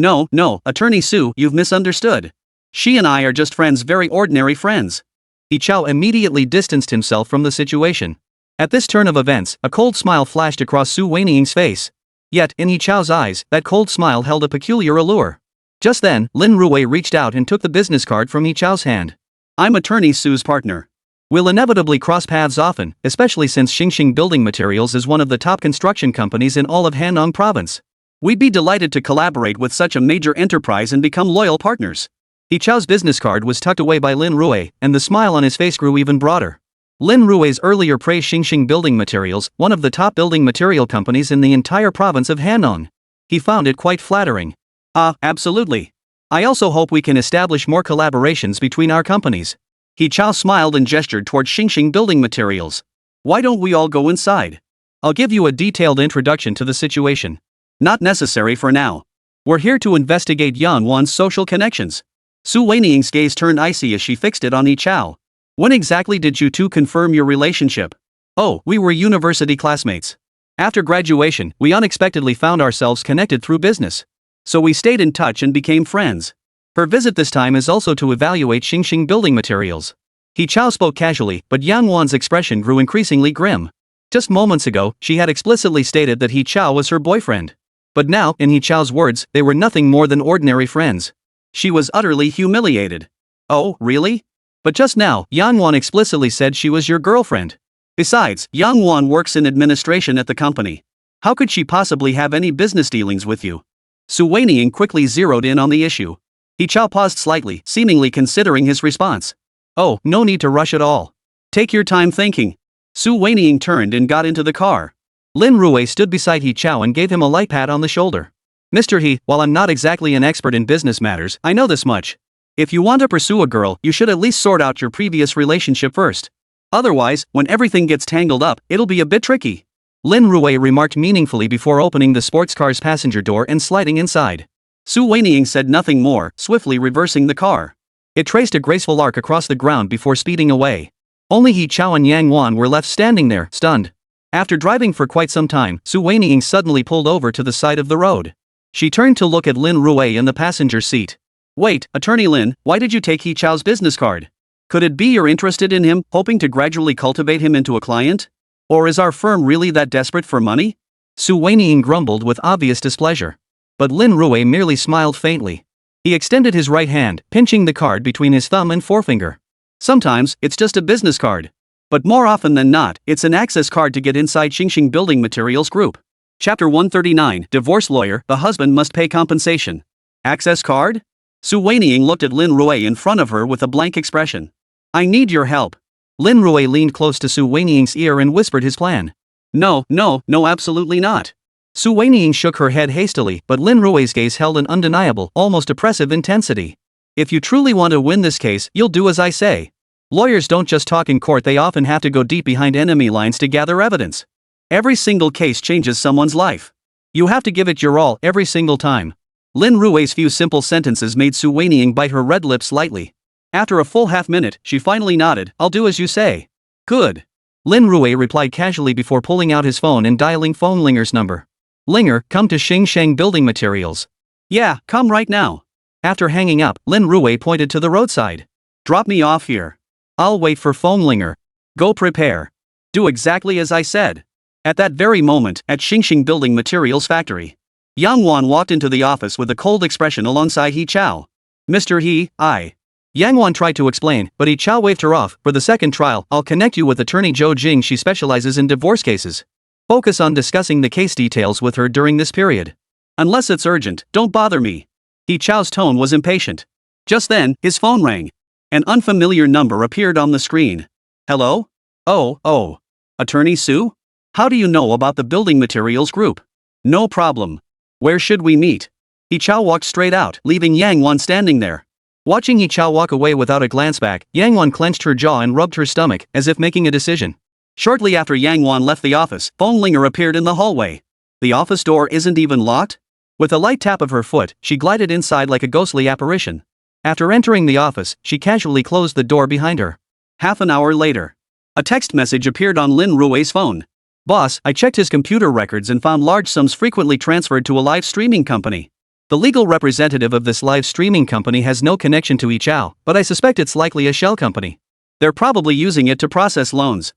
Attorney Su, you've misunderstood. She and I are just friends, very ordinary friends. He Chao immediately distanced himself from the situation. At this turn of events, a cold smile flashed across Su Weiniang's face. Yet, in He Chao's eyes, that cold smile held a peculiar allure. Just then, Lin Rui reached out and took the business card from He Chao's hand. I'm Attorney Su's partner. We'll inevitably cross paths often, especially since Xingxing Building Materials is one of the top construction companies in all of Hanong Province. We'd be delighted to collaborate with such a major enterprise and become loyal partners. He Chao's business card was tucked away by Lin Rui, and the smile on his face grew even broader. Lin Rui's earlier praised Xingxing Building Materials, one of the top building material companies in the entire province of Hanong. He found it quite flattering. Absolutely. I also hope we can establish more collaborations between our companies. He Chao smiled and gestured toward Xingxing Building Materials. Why don't we all go inside? I'll give you a detailed introduction to the situation. Not necessary for now. We're here to investigate Yang Wan's social connections. Su Weiniang's gaze turned icy as she fixed it on He Chao. When exactly did you two confirm your relationship? Oh, we were university classmates. After graduation, we unexpectedly found ourselves connected through business. So we stayed in touch and became friends. Her visit this time is also to evaluate Xingxing building materials. He Chao spoke casually, but Yang Wan's expression grew increasingly grim. Just moments ago, she had explicitly stated that He Chao was her boyfriend. But now, in He Chao's words, they were nothing more than ordinary friends. She was utterly humiliated. Oh, really? But just now, Yang Wan explicitly said she was your girlfriend. Besides, Yang Wan works in administration at the company. How could she possibly have any business dealings with you? Su Weiniang quickly zeroed in on the issue. He Chao paused slightly, seemingly considering his response. Oh, no need to rush at all. Take your time thinking. Su Weiniang turned and got into the car. Lin Rui stood beside He Chao and gave him a light pat on the shoulder. Mr. He, while I'm not exactly an expert in business matters, I know this much. If you want to pursue a girl, you should at least sort out your previous relationship first. Otherwise, when everything gets tangled up, it'll be a bit tricky. Lin Rui remarked meaningfully before opening the sports car's passenger door and sliding inside. Su Weiniang said nothing more, swiftly reversing the car. It traced a graceful arc across the ground before speeding away. Only He Chao and Yang Wan were left standing there, stunned. After driving for quite some time, Su Weiniang suddenly pulled over to the side of the road. She turned to look at Lin Rui in the passenger seat. Wait, Attorney Lin, why did you take He Chao's business card? Could it be you're interested in him, hoping to gradually cultivate him into a client? Or is our firm really that desperate for money? Su Weiniang grumbled with obvious displeasure. But Lin Rui merely smiled faintly. He extended his right hand, pinching the card between his thumb and forefinger. Sometimes, it's just a business card. But more often than not, it's an access card to get inside Xingxing Building Materials Group. Chapter 139, Divorce Lawyer, the husband must pay compensation. Access card? Su Weiniang looked at Lin Rui in front of her with a blank expression. I need your help. Lin Rui leaned close to Su Weiniang's ear and whispered his plan. No, absolutely not. Su Weiniang shook her head hastily, but Lin Rui's gaze held an undeniable, almost oppressive intensity. If you truly want to win this case, you'll do as I say. Lawyers don't just talk in court, they often have to go deep behind enemy lines to gather evidence. Every single case changes someone's life. You have to give it your all every single time. Lin Rui's few simple sentences made Su Weiniang bite her red lips slightly. After a full half-minute, she finally nodded. I'll do as you say. Good. Lin Rui replied casually before pulling out his phone and dialing phone Linger's number. Linger, come to Xingxing Building Materials. Yeah, come right now. After hanging up, Lin Rui pointed to the roadside. Drop me off here. I'll wait for phone Linger. Go prepare. Do exactly as I said. At that very moment, at Xingxing Building Materials Factory, Yang Wan walked into the office with a cold expression alongside He Chao. Mr. He, Yang Wan tried to explain, but He Chao waved her off. For the second trial, I'll connect you with attorney Zhou Jing. She specializes in divorce cases. Focus on discussing the case details with her during this period. Unless it's urgent, don't bother me. He Chao's tone was impatient. Just then, his phone rang. An unfamiliar number appeared on the screen. Hello? Oh. Attorney Su? How do you know about the building materials group? No problem. Where should we meet? He Chao walked straight out, leaving Yang Wan standing there. Watching He Chao walk away without a glance back, Yang Wan clenched her jaw and rubbed her stomach, as if making a decision. Shortly after Yang Wan left the office, Phone Linger appeared in the hallway. The office door isn't even locked? With a light tap of her foot, she glided inside like a ghostly apparition. After entering the office, she casually closed the door behind her. Half an hour later, a text message appeared on Lin Rui's phone. Boss, I checked his computer records and found large sums frequently transferred to a live streaming company. The legal representative of this live streaming company has no connection to He Chao, but I suspect it's likely a shell company. They're probably using it to process loans.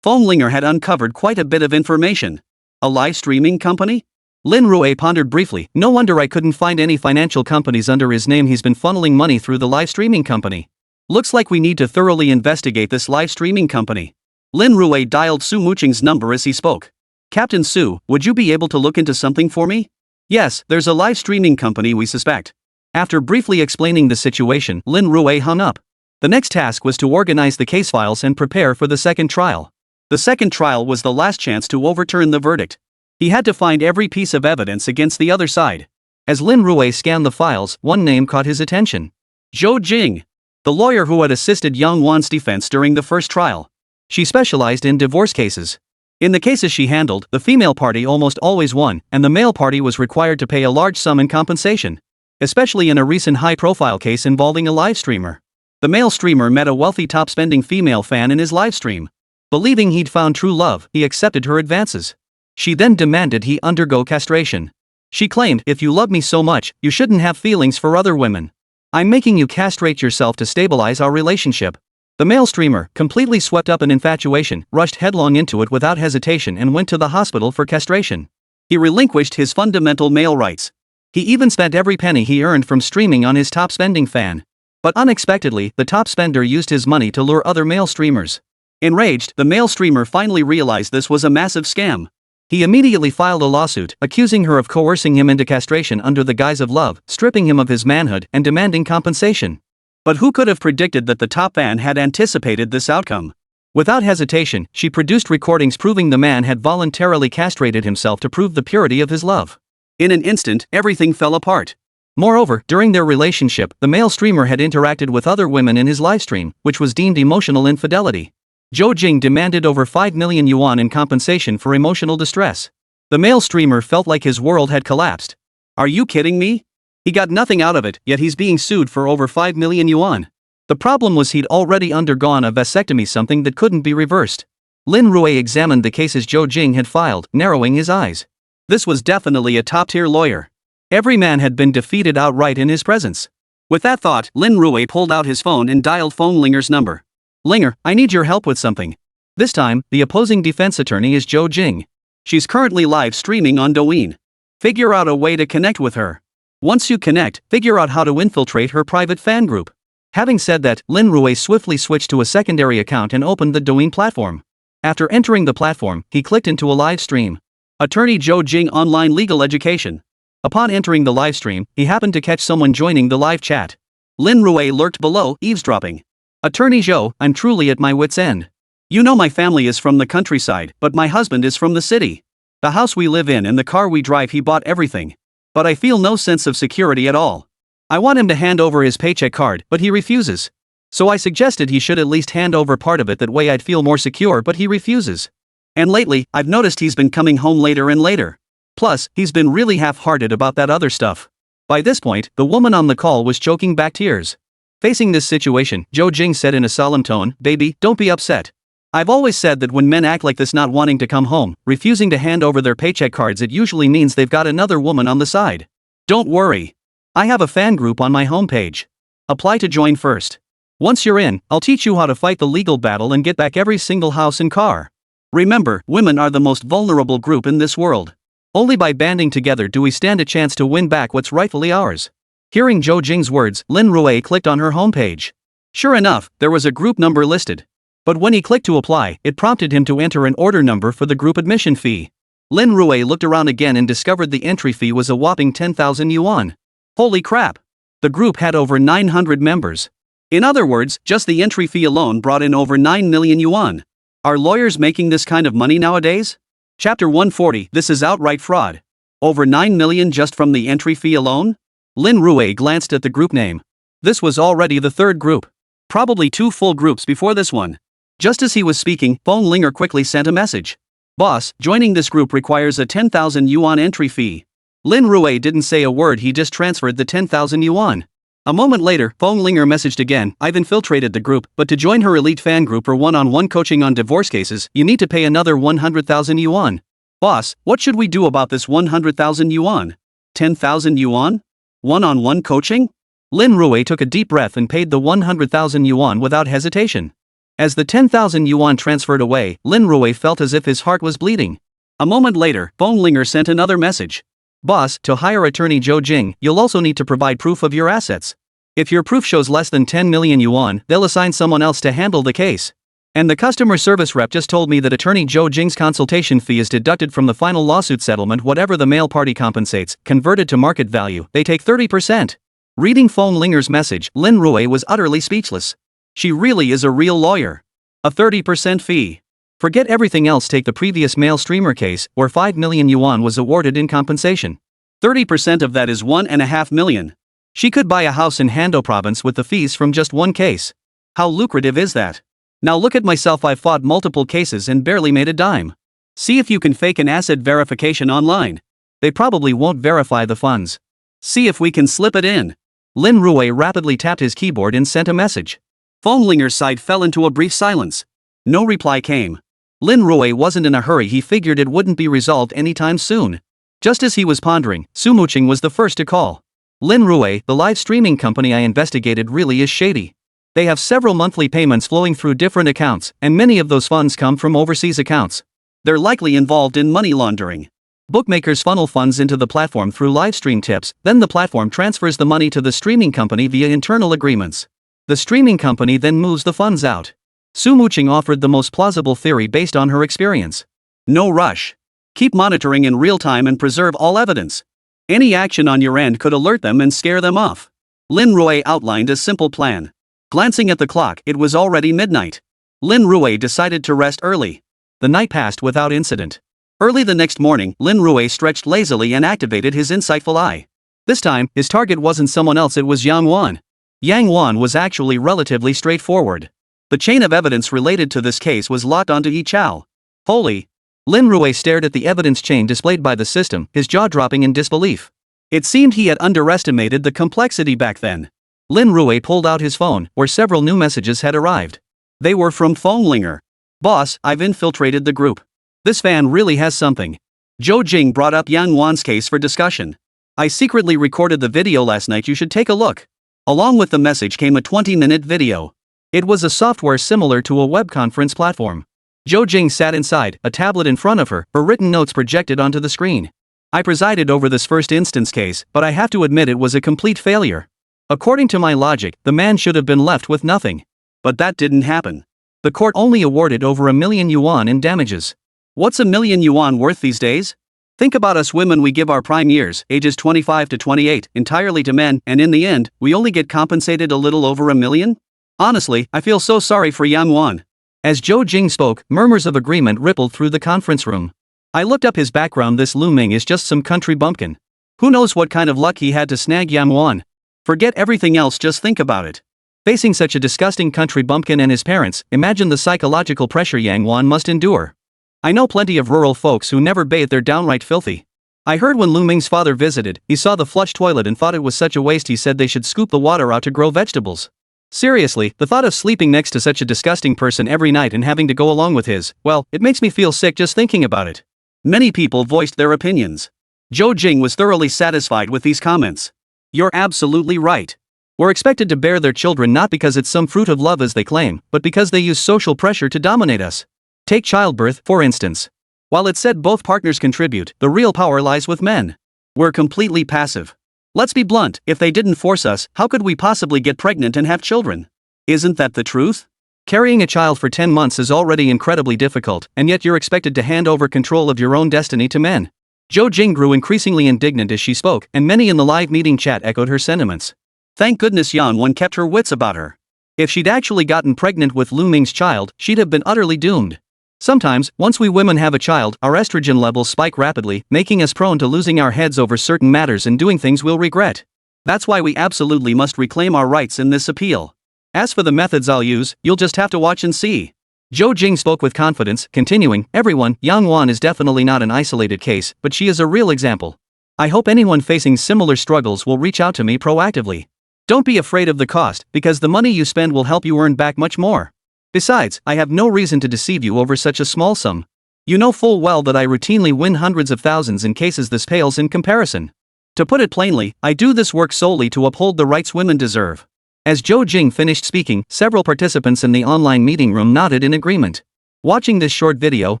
Phone Linger had uncovered quite a bit of information. A live streaming company? Lin Rui pondered briefly. No wonder I couldn't find any financial companies under his name. He's been funneling money through the live streaming company. Looks like we need to thoroughly investigate this live streaming company. Lin Rui dialed Su Muqing's number as he spoke. Captain Su, would you be able to look into something for me? Yes, there's a live streaming company we suspect. After briefly explaining the situation, Lin Rui hung up. The next task was to organize the case files and prepare for the second trial. The second trial was the last chance to overturn the verdict. He had to find every piece of evidence against the other side. As Lin Rui scanned the files, one name caught his attention. Zhou Jing, the lawyer who had assisted Yang Wan's defense during the first trial. She specialized in divorce cases. In the cases she handled, the female party almost always won, and the male party was required to pay a large sum in compensation. Especially in a recent high-profile case involving a live streamer. The male streamer met a wealthy top-spending female fan in his live stream. Believing he'd found true love, he accepted her advances. She then demanded he undergo castration. She claimed, "If you love me so much, you shouldn't have feelings for other women. I'm making you castrate yourself to stabilize our relationship." The male streamer, completely swept up in infatuation, rushed headlong into it without hesitation and went to the hospital for castration. He relinquished his fundamental male rights. He even spent every penny he earned from streaming on his top-spending fan. But unexpectedly, the top spender used his money to lure other male streamers. Enraged, the male streamer finally realized this was a massive scam. He immediately filed a lawsuit, accusing her of coercing him into castration under the guise of love, stripping him of his manhood, and demanding compensation. But who could have predicted that the top fan had anticipated this outcome? Without hesitation, she produced recordings proving the man had voluntarily castrated himself to prove the purity of his love. In an instant, everything fell apart. Moreover, during their relationship, the male streamer had interacted with other women in his livestream, which was deemed emotional infidelity. Zhou Jing demanded over 5 million yuan in compensation for emotional distress. The male streamer felt like his world had collapsed. Are you kidding me? He got nothing out of it, yet he's being sued for over 5 million yuan. The problem was he'd already undergone a vasectomy, something that couldn't be reversed. Lin Rui examined the cases Zhou Jing had filed, narrowing his eyes. This was definitely a top-tier lawyer. Every man had been defeated outright in his presence. With that thought, Lin Rui pulled out his phone and dialed phone Linger's number. "Linger, I need your help with something." This time, the opposing defense attorney is Zhou Jing. She's currently live streaming on Douyin. Figure out a way to connect with her. Once you connect, figure out how to infiltrate her private fan group. Having said that, Lin Rui swiftly switched to a secondary account and opened the Douyin platform. After entering the platform, he clicked into a live stream. Attorney Zhou Jing Online Legal Education. Upon entering the live stream, he happened to catch someone joining the live chat. Lin Rui lurked below, eavesdropping. "Attorney Zhou, I'm truly at my wit's end. You know my family is from the countryside, but my husband is from the city. The house we live in and the car we drive, he bought everything. But I feel no sense of security at all. I want him to hand over his paycheck card, but he refuses. So I suggested he should at least hand over part of it, that way I'd feel more secure, but he refuses. And lately, I've noticed he's been coming home later and later. Plus, he's been really half-hearted about that other stuff." By this point, the woman on the call was choking back tears. Facing this situation, Zhou Jing said in a solemn tone, "Baby, don't be upset. I've always said that when men act like this, not wanting to come home, refusing to hand over their paycheck cards, it usually means they've got another woman on the side. Don't worry. I have a fan group on my homepage. Apply to join first. Once you're in, I'll teach you how to fight the legal battle and get back every single house and car. Remember, women are the most vulnerable group in this world. Only by banding together do we stand a chance to win back what's rightfully ours." Hearing Zhou Jing's words, Lin Rui clicked on her homepage. Sure enough, there was a group number listed. But when he clicked to apply, it prompted him to enter an order number for the group admission fee. Lin Rui looked around again and discovered the entry fee was a whopping 10,000 yuan. Holy crap! The group had over 900 members. In other words, just the entry fee alone brought in over 9 million yuan. Are lawyers making this kind of money nowadays? Chapter 140, this is outright fraud. Over 9 million just from the entry fee alone? Lin Rui glanced at the group name. This was already the third group. Probably 2 full groups before this one. Just as he was speaking, Phone Linger quickly sent a message. "Boss, joining this group requires a 10,000 yuan entry fee." Lin Rui didn't say a word, he just transferred the 10,000 yuan. A moment later, Phone Linger messaged again, "I've infiltrated the group, but to join her elite fan group or one-on-one coaching on divorce cases, you need to pay another 100,000 yuan. Boss, what should we do about this 100,000 yuan? 10,000 yuan? One-on-one coaching?" Lin Rui took a deep breath and paid the 100,000 yuan without hesitation. As the 10,000 yuan transferred away, Lin Rui felt as if his heart was bleeding. A moment later, Phone Linger sent another message. "Boss, to hire attorney Zhou Jing, you'll also need to provide proof of your assets. If your proof shows less than 10 million yuan, they'll assign someone else to handle the case. And the customer service rep just told me that attorney Zhou Jing's consultation fee is deducted from the final lawsuit settlement. Whatever the male party compensates, converted to market value, they take 30%. Reading Phone Linger's message, Lin Rui was utterly speechless. She really is a real lawyer. A 30% fee. Forget everything else, take the previous male streamer case, where 5 million yuan was awarded in compensation. 30% of that is 1.5 million. She could buy a house in Hando province with the fees from just one case. How lucrative is that? Now look at myself, I've fought multiple cases and barely made a dime. See if you can fake an asset verification online. They probably won't verify the funds. See if we can slip it in." Lin Rui rapidly tapped his keyboard and sent a message. Phone Linger's side fell into a brief silence. No reply came. Lin Rui wasn't in a hurry. He figured it wouldn't be resolved anytime soon. Just as he was pondering, Sumuching was the first to call. Lin Rui, the live streaming company I investigated really is shady. They have several monthly payments flowing through different accounts, and many of those funds come from overseas accounts. They're likely involved in money laundering. Bookmakers funnel funds into the platform through livestream tips, then the platform transfers the money to the streaming company via internal agreements. The streaming company then moves the funds out. Sumuching offered the most plausible theory based on her experience. No rush. Keep monitoring in real time and preserve all evidence. Any action on your end could alert them and scare them off. Lin Rui outlined a simple plan. Glancing at the clock, it was already midnight. Lin Rui decided to rest early. The night passed without incident. Early the next morning, Lin Rui stretched lazily and activated his insightful eye. This time, his target wasn't someone else, it was Yang Wan. Yang Wan was actually relatively straightforward. The chain of evidence related to this case was locked onto Yi Chao. Holy! Lin Rui stared at the evidence chain displayed by the system, his jaw dropping in disbelief. It seemed he had underestimated the complexity back then. Lin Rui pulled out his phone, where several new messages had arrived. They were from Phonglinger. Boss, I've infiltrated the group. This fan really has something. Zhou Jing brought up Yang Wan's case for discussion. I secretly recorded the video last night, you should take a look. Along with the message came a 20-minute video. It was a software similar to a web conference platform. Zhou Jing sat inside, a tablet in front of her, her written notes projected onto the screen. I presided over this first instance case, but I have to admit it was a complete failure. According to my logic, the man should have been left with nothing. But that didn't happen. The court only awarded over 1 million yuan in damages. What's 1 million yuan worth these days? Think about us women, we give our prime years, ages 25 to 28, entirely to men, and in the end, we only get compensated a little over 1 million? Honestly, I feel so sorry for Yang Wan. As Zhou Jing spoke, murmurs of agreement rippled through the conference room. I looked up his background. This Lu Ming is just some country bumpkin. Who knows what kind of luck he had to snag Yang Wan? Forget everything else, just think about it. Facing such a disgusting country bumpkin and his parents, imagine the psychological pressure Yang Wan must endure. I know plenty of rural folks who never bathe, they're downright filthy. I heard when Lu Ming's father visited, he saw the flush toilet and thought it was such a waste, he said they should scoop the water out to grow vegetables. Seriously, the thought of sleeping next to such a disgusting person every night and having to go along with his, well, it makes me feel sick just thinking about it. Many people voiced their opinions. Zhou Jing was thoroughly satisfied with these comments. You're absolutely right. We're expected to bear their children not because it's some fruit of love as they claim, but because they use social pressure to dominate us. Take childbirth, for instance. While it's said both partners contribute, the real power lies with men. We're completely passive. Let's be blunt, if they didn't force us, how could we possibly get pregnant and have children? Isn't that the truth? Carrying a child for 10 months is already incredibly difficult, and yet you're expected to hand over control of your own destiny to men. Zhou Jing grew increasingly indignant as she spoke, and many in the live meeting chat echoed her sentiments. Thank goodness Yan Wan kept her wits about her. If she'd actually gotten pregnant with Lu Ming's child, she'd have been utterly doomed. Sometimes, once we women have a child, our estrogen levels spike rapidly, making us prone to losing our heads over certain matters and doing things we'll regret. That's why we absolutely must reclaim our rights in this appeal. As for the methods I'll use, you'll just have to watch and see. Zhou Jing spoke with confidence, continuing, everyone, Yang Wan is definitely not an isolated case, but she is a real example. I hope anyone facing similar struggles will reach out to me proactively. Don't be afraid of the cost, because the money you spend will help you earn back much more. Besides, I have no reason to deceive you over such a small sum. You know full well that I routinely win hundreds of thousands in cases this pales in comparison. To put it plainly, I do this work solely to uphold the rights women deserve. As Zhou Jing finished speaking, several participants in the online meeting room nodded in agreement. Watching this short video,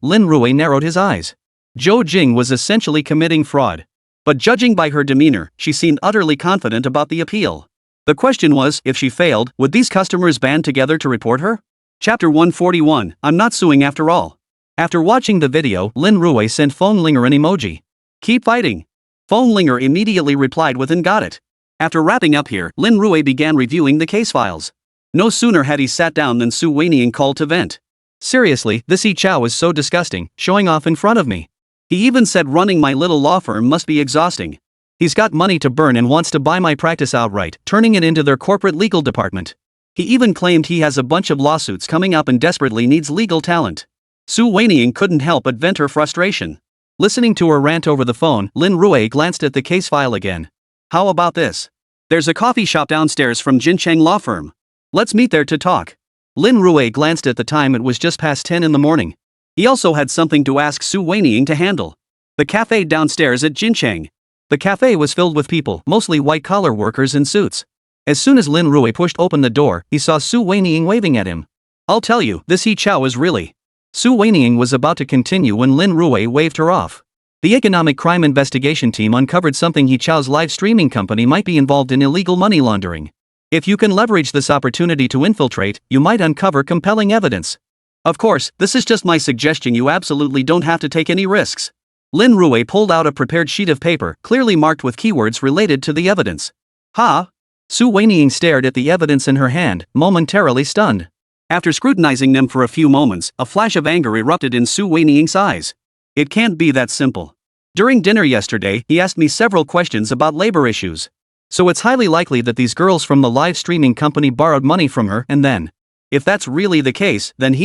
Lin Rui narrowed his eyes. Zhou Jing was essentially committing fraud. But judging by her demeanor, she seemed utterly confident about the appeal. The question was, if she failed, would these customers band together to report her? Chapter 141, I'm not suing after all. After watching the video, Lin Rui sent Phonglinger an emoji. Keep fighting. Phonglinger immediately replied with "and got it." After wrapping up here, Lin Rui began reviewing the case files. No sooner had he sat down than Su Weinian called to vent. Seriously, this Yi Chao is so disgusting, showing off in front of me. He even said running my little law firm must be exhausting. He's got money to burn and wants to buy my practice outright, turning it into their corporate legal department. He even claimed he has a bunch of lawsuits coming up and desperately needs legal talent. Su Weinian couldn't help but vent her frustration. Listening to her rant over the phone, Lin Rui glanced at the case file again. How about this? There's a coffee shop downstairs from Jincheng Law Firm. Let's meet there to talk. Lin Rui glanced at the time. It was just past 10 in the morning. He also had something to ask Su Weiniing to handle. The cafe downstairs at Jincheng. The cafe was filled with people, mostly white-collar workers in suits. As soon as Lin Rui pushed open the door, he saw Su Weiniing waving at him. I'll tell you, this He Chao is really... Su Weiniing was about to continue when Lin Rui waved her off. The economic crime investigation team uncovered something. He Chao's live streaming company might be involved in illegal money laundering. If you can leverage this opportunity to infiltrate, you might uncover compelling evidence. Of course, this is just my suggestion. You absolutely don't have to take any risks. Lin Rui pulled out a prepared sheet of paper, clearly marked with keywords related to the evidence. Ha! Su Weiniing stared at the evidence in her hand, momentarily stunned. After scrutinizing them for a few moments, a flash of anger erupted in Su Weiniing's eyes. It can't be that simple. During dinner yesterday, he asked me several questions about labor issues. So it's highly likely that these girls from the live streaming company borrowed money from her and then... If that's really the case, then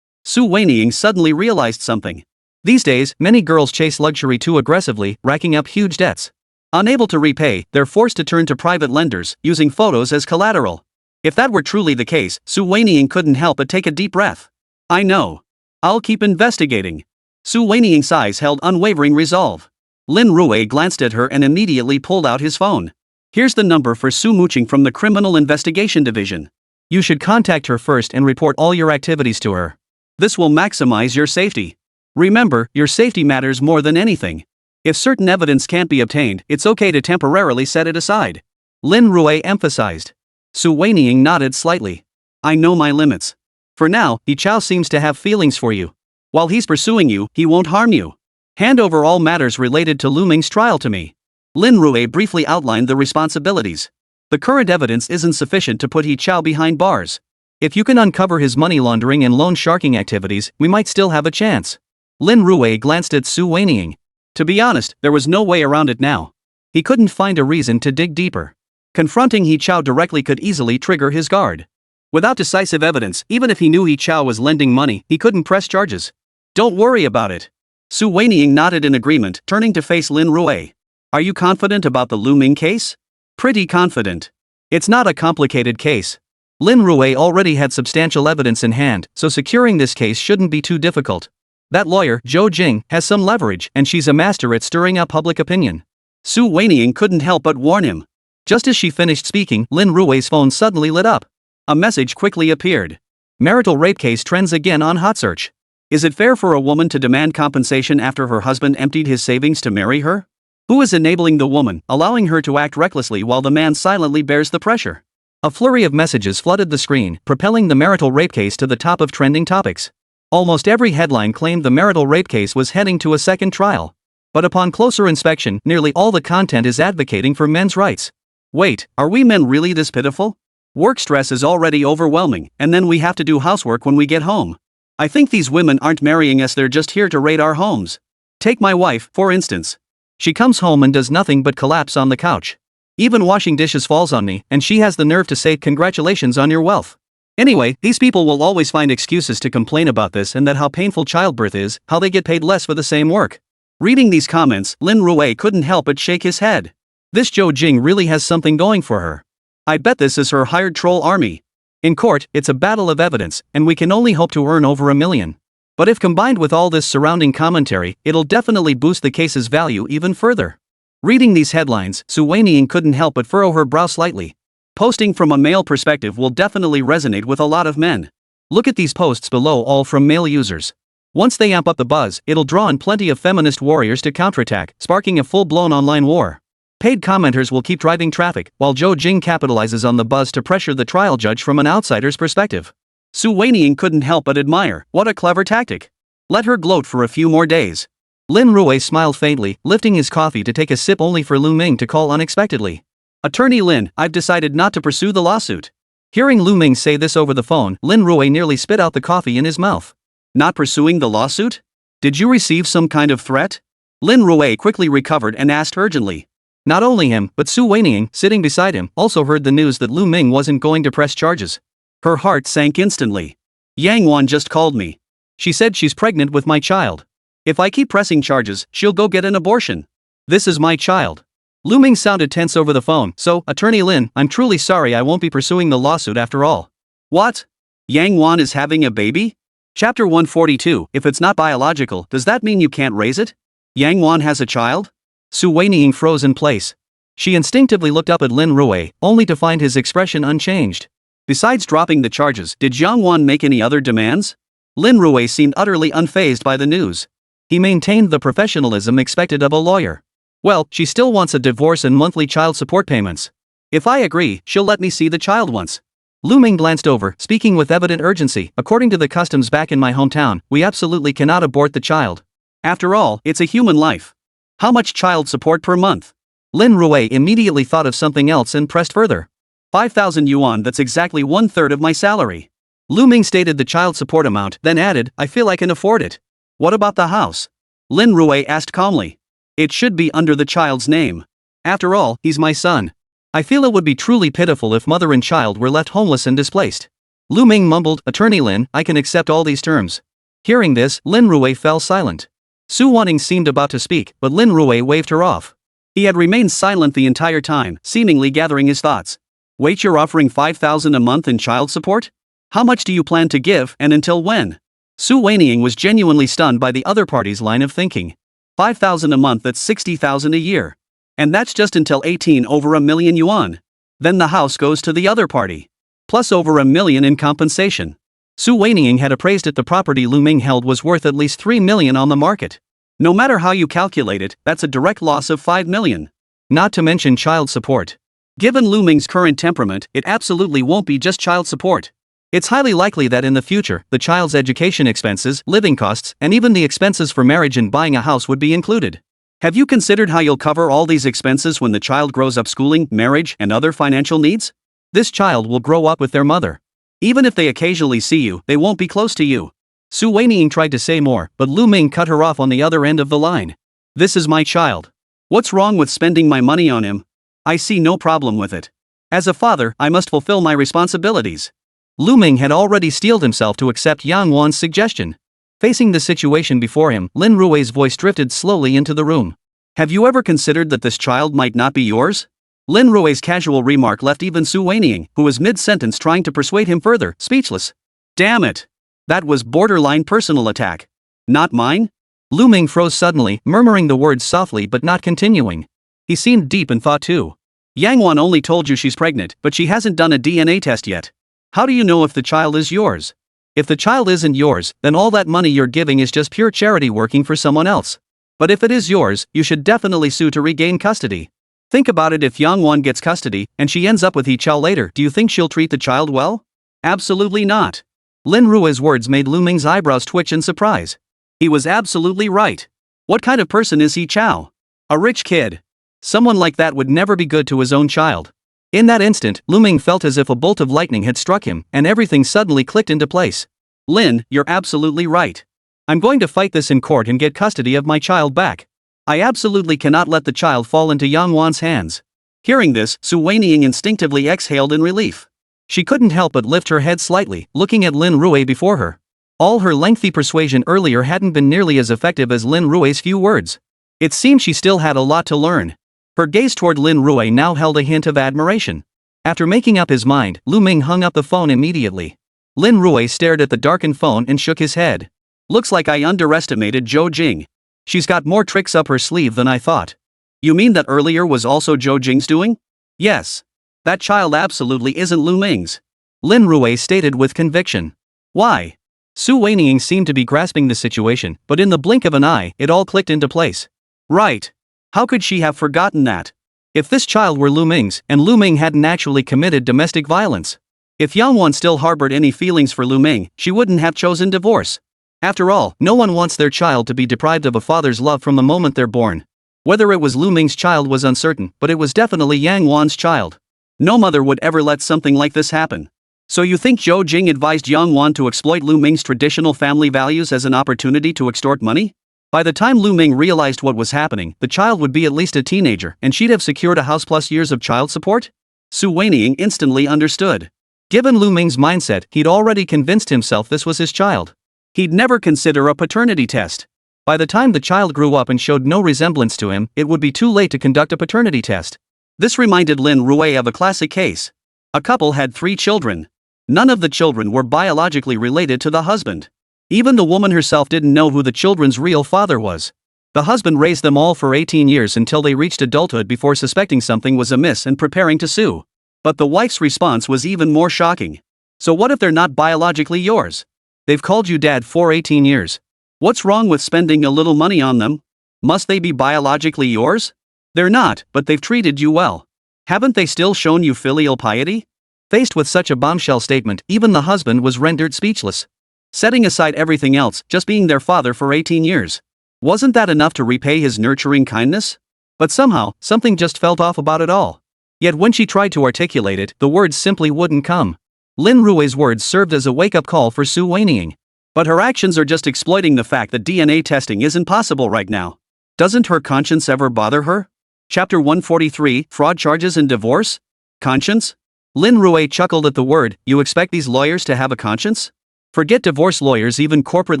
Su Weiniing suddenly realized something. These days, many girls chase luxury too aggressively, racking up huge debts. Unable to repay, they're forced to turn to private lenders, using photos as collateral. If that were truly the case, Su Weiniing couldn't help but take a deep breath. I know. I'll keep investigating. Su Weiniing's eyes held unwavering resolve. Lin Rui glanced at her and immediately pulled out his phone. Here's the number for Su Muching from the Criminal Investigation Division. You should contact her first and report all your activities to her. This will maximize your safety. Remember, your safety matters more than anything. If certain evidence can't be obtained, it's okay to temporarily set it aside. Lin Rui emphasized. Su Weiniing nodded slightly. I know my limits. For now, He Chao seems to have feelings for you. While he's pursuing you, he won't harm you. Hand over all matters related to Lu Ming's trial to me. Lin Rui briefly outlined the responsibilities. The current evidence isn't sufficient to put He Chao behind bars. If you can uncover his money laundering and loan sharking activities, we might still have a chance. Lin Rui glanced at Su Weiniing. To be honest, there was no way around it now. He couldn't find a reason to dig deeper. Confronting He Chao directly could easily trigger his guard. Without decisive evidence, even if he knew He Chao was lending money, he couldn't press charges. Don't worry about it. Su Weiniing nodded in agreement, turning to face Lin Rui. Are you confident about the Lu Ming case? Pretty confident. It's not a complicated case. Lin Rui already had substantial evidence in hand, so securing this case shouldn't be too difficult. That lawyer, Zhou Jing, has some leverage, and she's a master at stirring up public opinion. Su Weiniing couldn't help but warn him. Just as she finished speaking, Lin Rui's phone suddenly lit up. A message quickly appeared. Marital rape case trends again on hot search. Is it fair for a woman to demand compensation after her husband emptied his savings to marry her? Who is enabling the woman, allowing her to act recklessly while the man silently bears the pressure? A flurry of messages flooded the screen, propelling the marital rape case to the top of trending topics. Almost every headline claimed the marital rape case was heading to a second trial. But upon closer inspection, nearly all the content is advocating for men's rights. Wait, are we men really this pitiful? Work stress is already overwhelming, and then we have to do housework when we get home. I think these women aren't marrying us, they're just here to raid our homes. Take my wife, for instance. She comes home and does nothing but collapse on the couch. Even washing dishes falls on me, and she has the nerve to say congratulations on your wealth. Anyway, these people will always find excuses to complain about this and that how painful childbirth is, how they get paid less for the same work. Reading these comments, Lin Rui couldn't help but shake his head. This Zhou Jing really has something going for her. I bet this is her hired troll army. In court, it's a battle of evidence, and we can only hope to earn over $1 million. But if combined with all this surrounding commentary, it'll definitely boost the case's value even further. Reading these headlines, Su Weiniing couldn't help but furrow her brow slightly. Posting from a male perspective will definitely resonate with a lot of men. Look at these posts below, all from male users. Once they amp up the buzz, it'll draw in plenty of feminist warriors to counterattack, sparking a full-blown online war. Paid commenters will keep driving traffic, while Zhou Jing capitalizes on the buzz to pressure the trial judge from an outsider's perspective. Su Weiniing couldn't help but admire. What a clever tactic. Let her gloat for a few more days. Lin Rui smiled faintly, lifting his coffee to take a sip only for Lu Ming to call unexpectedly. Attorney Lin, I've decided not to pursue the lawsuit. Hearing Lu Ming say this over the phone, Lin Rui nearly spit out the coffee in his mouth. Not pursuing the lawsuit? Did you receive some kind of threat? Lin Rui quickly recovered and asked urgently. Not only him, but Su Weiniing, sitting beside him, also heard the news that Lu Ming wasn't going to press charges. Her heart sank instantly. Yang Wan just called me. She said she's pregnant with my child. If I keep pressing charges, she'll go get an abortion. This is my child. Lu Ming sounded tense over the phone, so, Attorney Lin, I'm truly sorry, I won't be pursuing the lawsuit after all. What? Yang Wan is having a baby? Chapter 142. If it's not biological, does that mean you can't raise it? Yang Wan has a child? Su Weiniang froze in place. She instinctively looked up at Lin Rui, only to find his expression unchanged. Besides dropping the charges, did Yang Wan make any other demands? Lin Rui seemed utterly unfazed by the news. He maintained the professionalism expected of a lawyer. Well, she still wants a divorce and monthly child support payments. If I agree, she'll let me see the child once. Lu Ming glanced over, speaking with evident urgency. According to the customs back in my hometown, we absolutely cannot abort the child. After all, it's a human life. How much child support per month? Lin Rui immediately thought of something else and pressed further. 5,000 yuan, that's exactly 1/3 of my salary. Lu Ming stated the child support amount, then added, I feel I can afford it. What about the house? Lin Rui asked calmly. It should be under the child's name. After all, he's my son. I feel it would be truly pitiful if mother and child were left homeless and displaced. Lu Ming mumbled, Attorney Lin, I can accept all these terms. Hearing this, Lin Rui fell silent. Su Weiniang seemed about to speak, but Lin Rui waved her off. He had remained silent the entire time, seemingly gathering his thoughts. Wait, you're offering 5,000 a month in child support? How much do you plan to give, and until when? Su Weiniang was genuinely stunned by the other party's line of thinking. 5,000 a month, that's 60,000 a year. And that's just until 18 over a million yuan. Then the house goes to the other party. Plus over 1 million in compensation. Su Weiniang had appraised it the property Lu Ming held was worth at least 3 million on the market. No matter how you calculate it, that's a direct loss of 5 million. Not to mention child support. Given Lu Ming's current temperament, it absolutely won't be just child support. It's highly likely that in the future, the child's education expenses, living costs, and even the expenses for marriage and buying a house would be included. Have you considered how you'll cover all these expenses when the child grows up, schooling, marriage, and other financial needs? This child will grow up with their mother. Even if they occasionally see you, they won't be close to you. Su Weiniang tried to say more, but Lu Ming cut her off on the other end of the line. This is my child. What's wrong with spending my money on him? I see no problem with it. As a father, I must fulfill my responsibilities. Lu Ming had already steeled himself to accept Yang Wan's suggestion. Facing the situation before him, Lin Rui's voice drifted slowly into the room. Have you ever considered that this child might not be yours? Lin Rui's casual remark left even Su Weiniang, who was mid-sentence trying to persuade him further, speechless. Damn it! That was borderline personal attack. Not mine? Lu Ming froze suddenly, murmuring the words softly but not continuing. He seemed deep in thought too. Yang Wan only told you she's pregnant, but she hasn't done a DNA test yet. How do you know if the child is yours? If the child isn't yours, then all that money you're giving is just pure charity working for someone else. But if it is yours, you should definitely sue to regain custody. Think about it, if Yang Wan gets custody, and she ends up with He Chao later, do you think she'll treat the child well? Absolutely not. Lin Rui's words made Lu Ming's eyebrows twitch in surprise. He was absolutely right. What kind of person is He Chao? A rich kid. Someone like that would never be good to his own child. In that instant, Lu Ming felt as if a bolt of lightning had struck him, and everything suddenly clicked into place. Lin, you're absolutely right. I'm going to fight this in court and get custody of my child back. I absolutely cannot let the child fall into Yang Wan's hands. Hearing this, Su Weiniang instinctively exhaled in relief. She couldn't help but lift her head slightly, looking at Lin Rui before her. All her lengthy persuasion earlier hadn't been nearly as effective as Lin Rui's few words. It seemed she still had a lot to learn. Her gaze toward Lin Rui now held a hint of admiration. After making up his mind, Lu Ming hung up the phone immediately. Lin Rui stared at the darkened phone and shook his head. Looks like I underestimated Zhou Jing. She's got more tricks up her sleeve than I thought. You mean that earlier was also Zhou Jing's doing? Yes. That child absolutely isn't Lu Ming's. Lin Rui stated with conviction. Why? Su Weiniang seemed to be grasping the situation, but in the blink of an eye, it all clicked into place. Right. How could she have forgotten that? If this child were Lu Ming's, and Lu Ming hadn't actually committed domestic violence. If Yang Wan still harbored any feelings for Lu Ming, she wouldn't have chosen divorce. After all, no one wants their child to be deprived of a father's love from the moment they're born. Whether it was Lu Ming's child was uncertain, but it was definitely Yang Wan's child. No mother would ever let something like this happen. So you think Zhou Jing advised Yang Wan to exploit Lu Ming's traditional family values as an opportunity to extort money? By the time Lu Ming realized what was happening, the child would be at least a teenager, and she'd have secured a house plus years of child support? Su Weiniang instantly understood. Given Lu Ming's mindset, he'd already convinced himself this was his child. He'd never consider a paternity test. By the time the child grew up and showed no resemblance to him, it would be too late to conduct a paternity test. This reminded Lin Rui of a classic case. A couple had 3 children. None of the children were biologically related to the husband. Even the woman herself didn't know who the children's real father was. The husband raised them all for 18 years until they reached adulthood before suspecting something was amiss and preparing to sue. But the wife's response was even more shocking. So what if they're not biologically yours? They've called you dad for 18 years. What's wrong with spending a little money on them? Must they be biologically yours? They're not, but they've treated you well. Haven't they still shown you filial piety? Faced with such a bombshell statement, even the husband was rendered speechless. Setting aside everything else, just being their father for 18 years. Wasn't that enough to repay his nurturing kindness? But somehow, something just felt off about it all. Yet when she tried to articulate it, the words simply wouldn't come. Lin Rui's words served as a wake-up call for Su Weiniang. But her actions are just exploiting the fact that DNA testing isn't possible right now. Doesn't her conscience ever bother her? Chapter 143, Fraud Charges and Divorce? Conscience? Lin Rui chuckled at the word. You expect these lawyers to have a conscience? Forget divorce lawyers, even corporate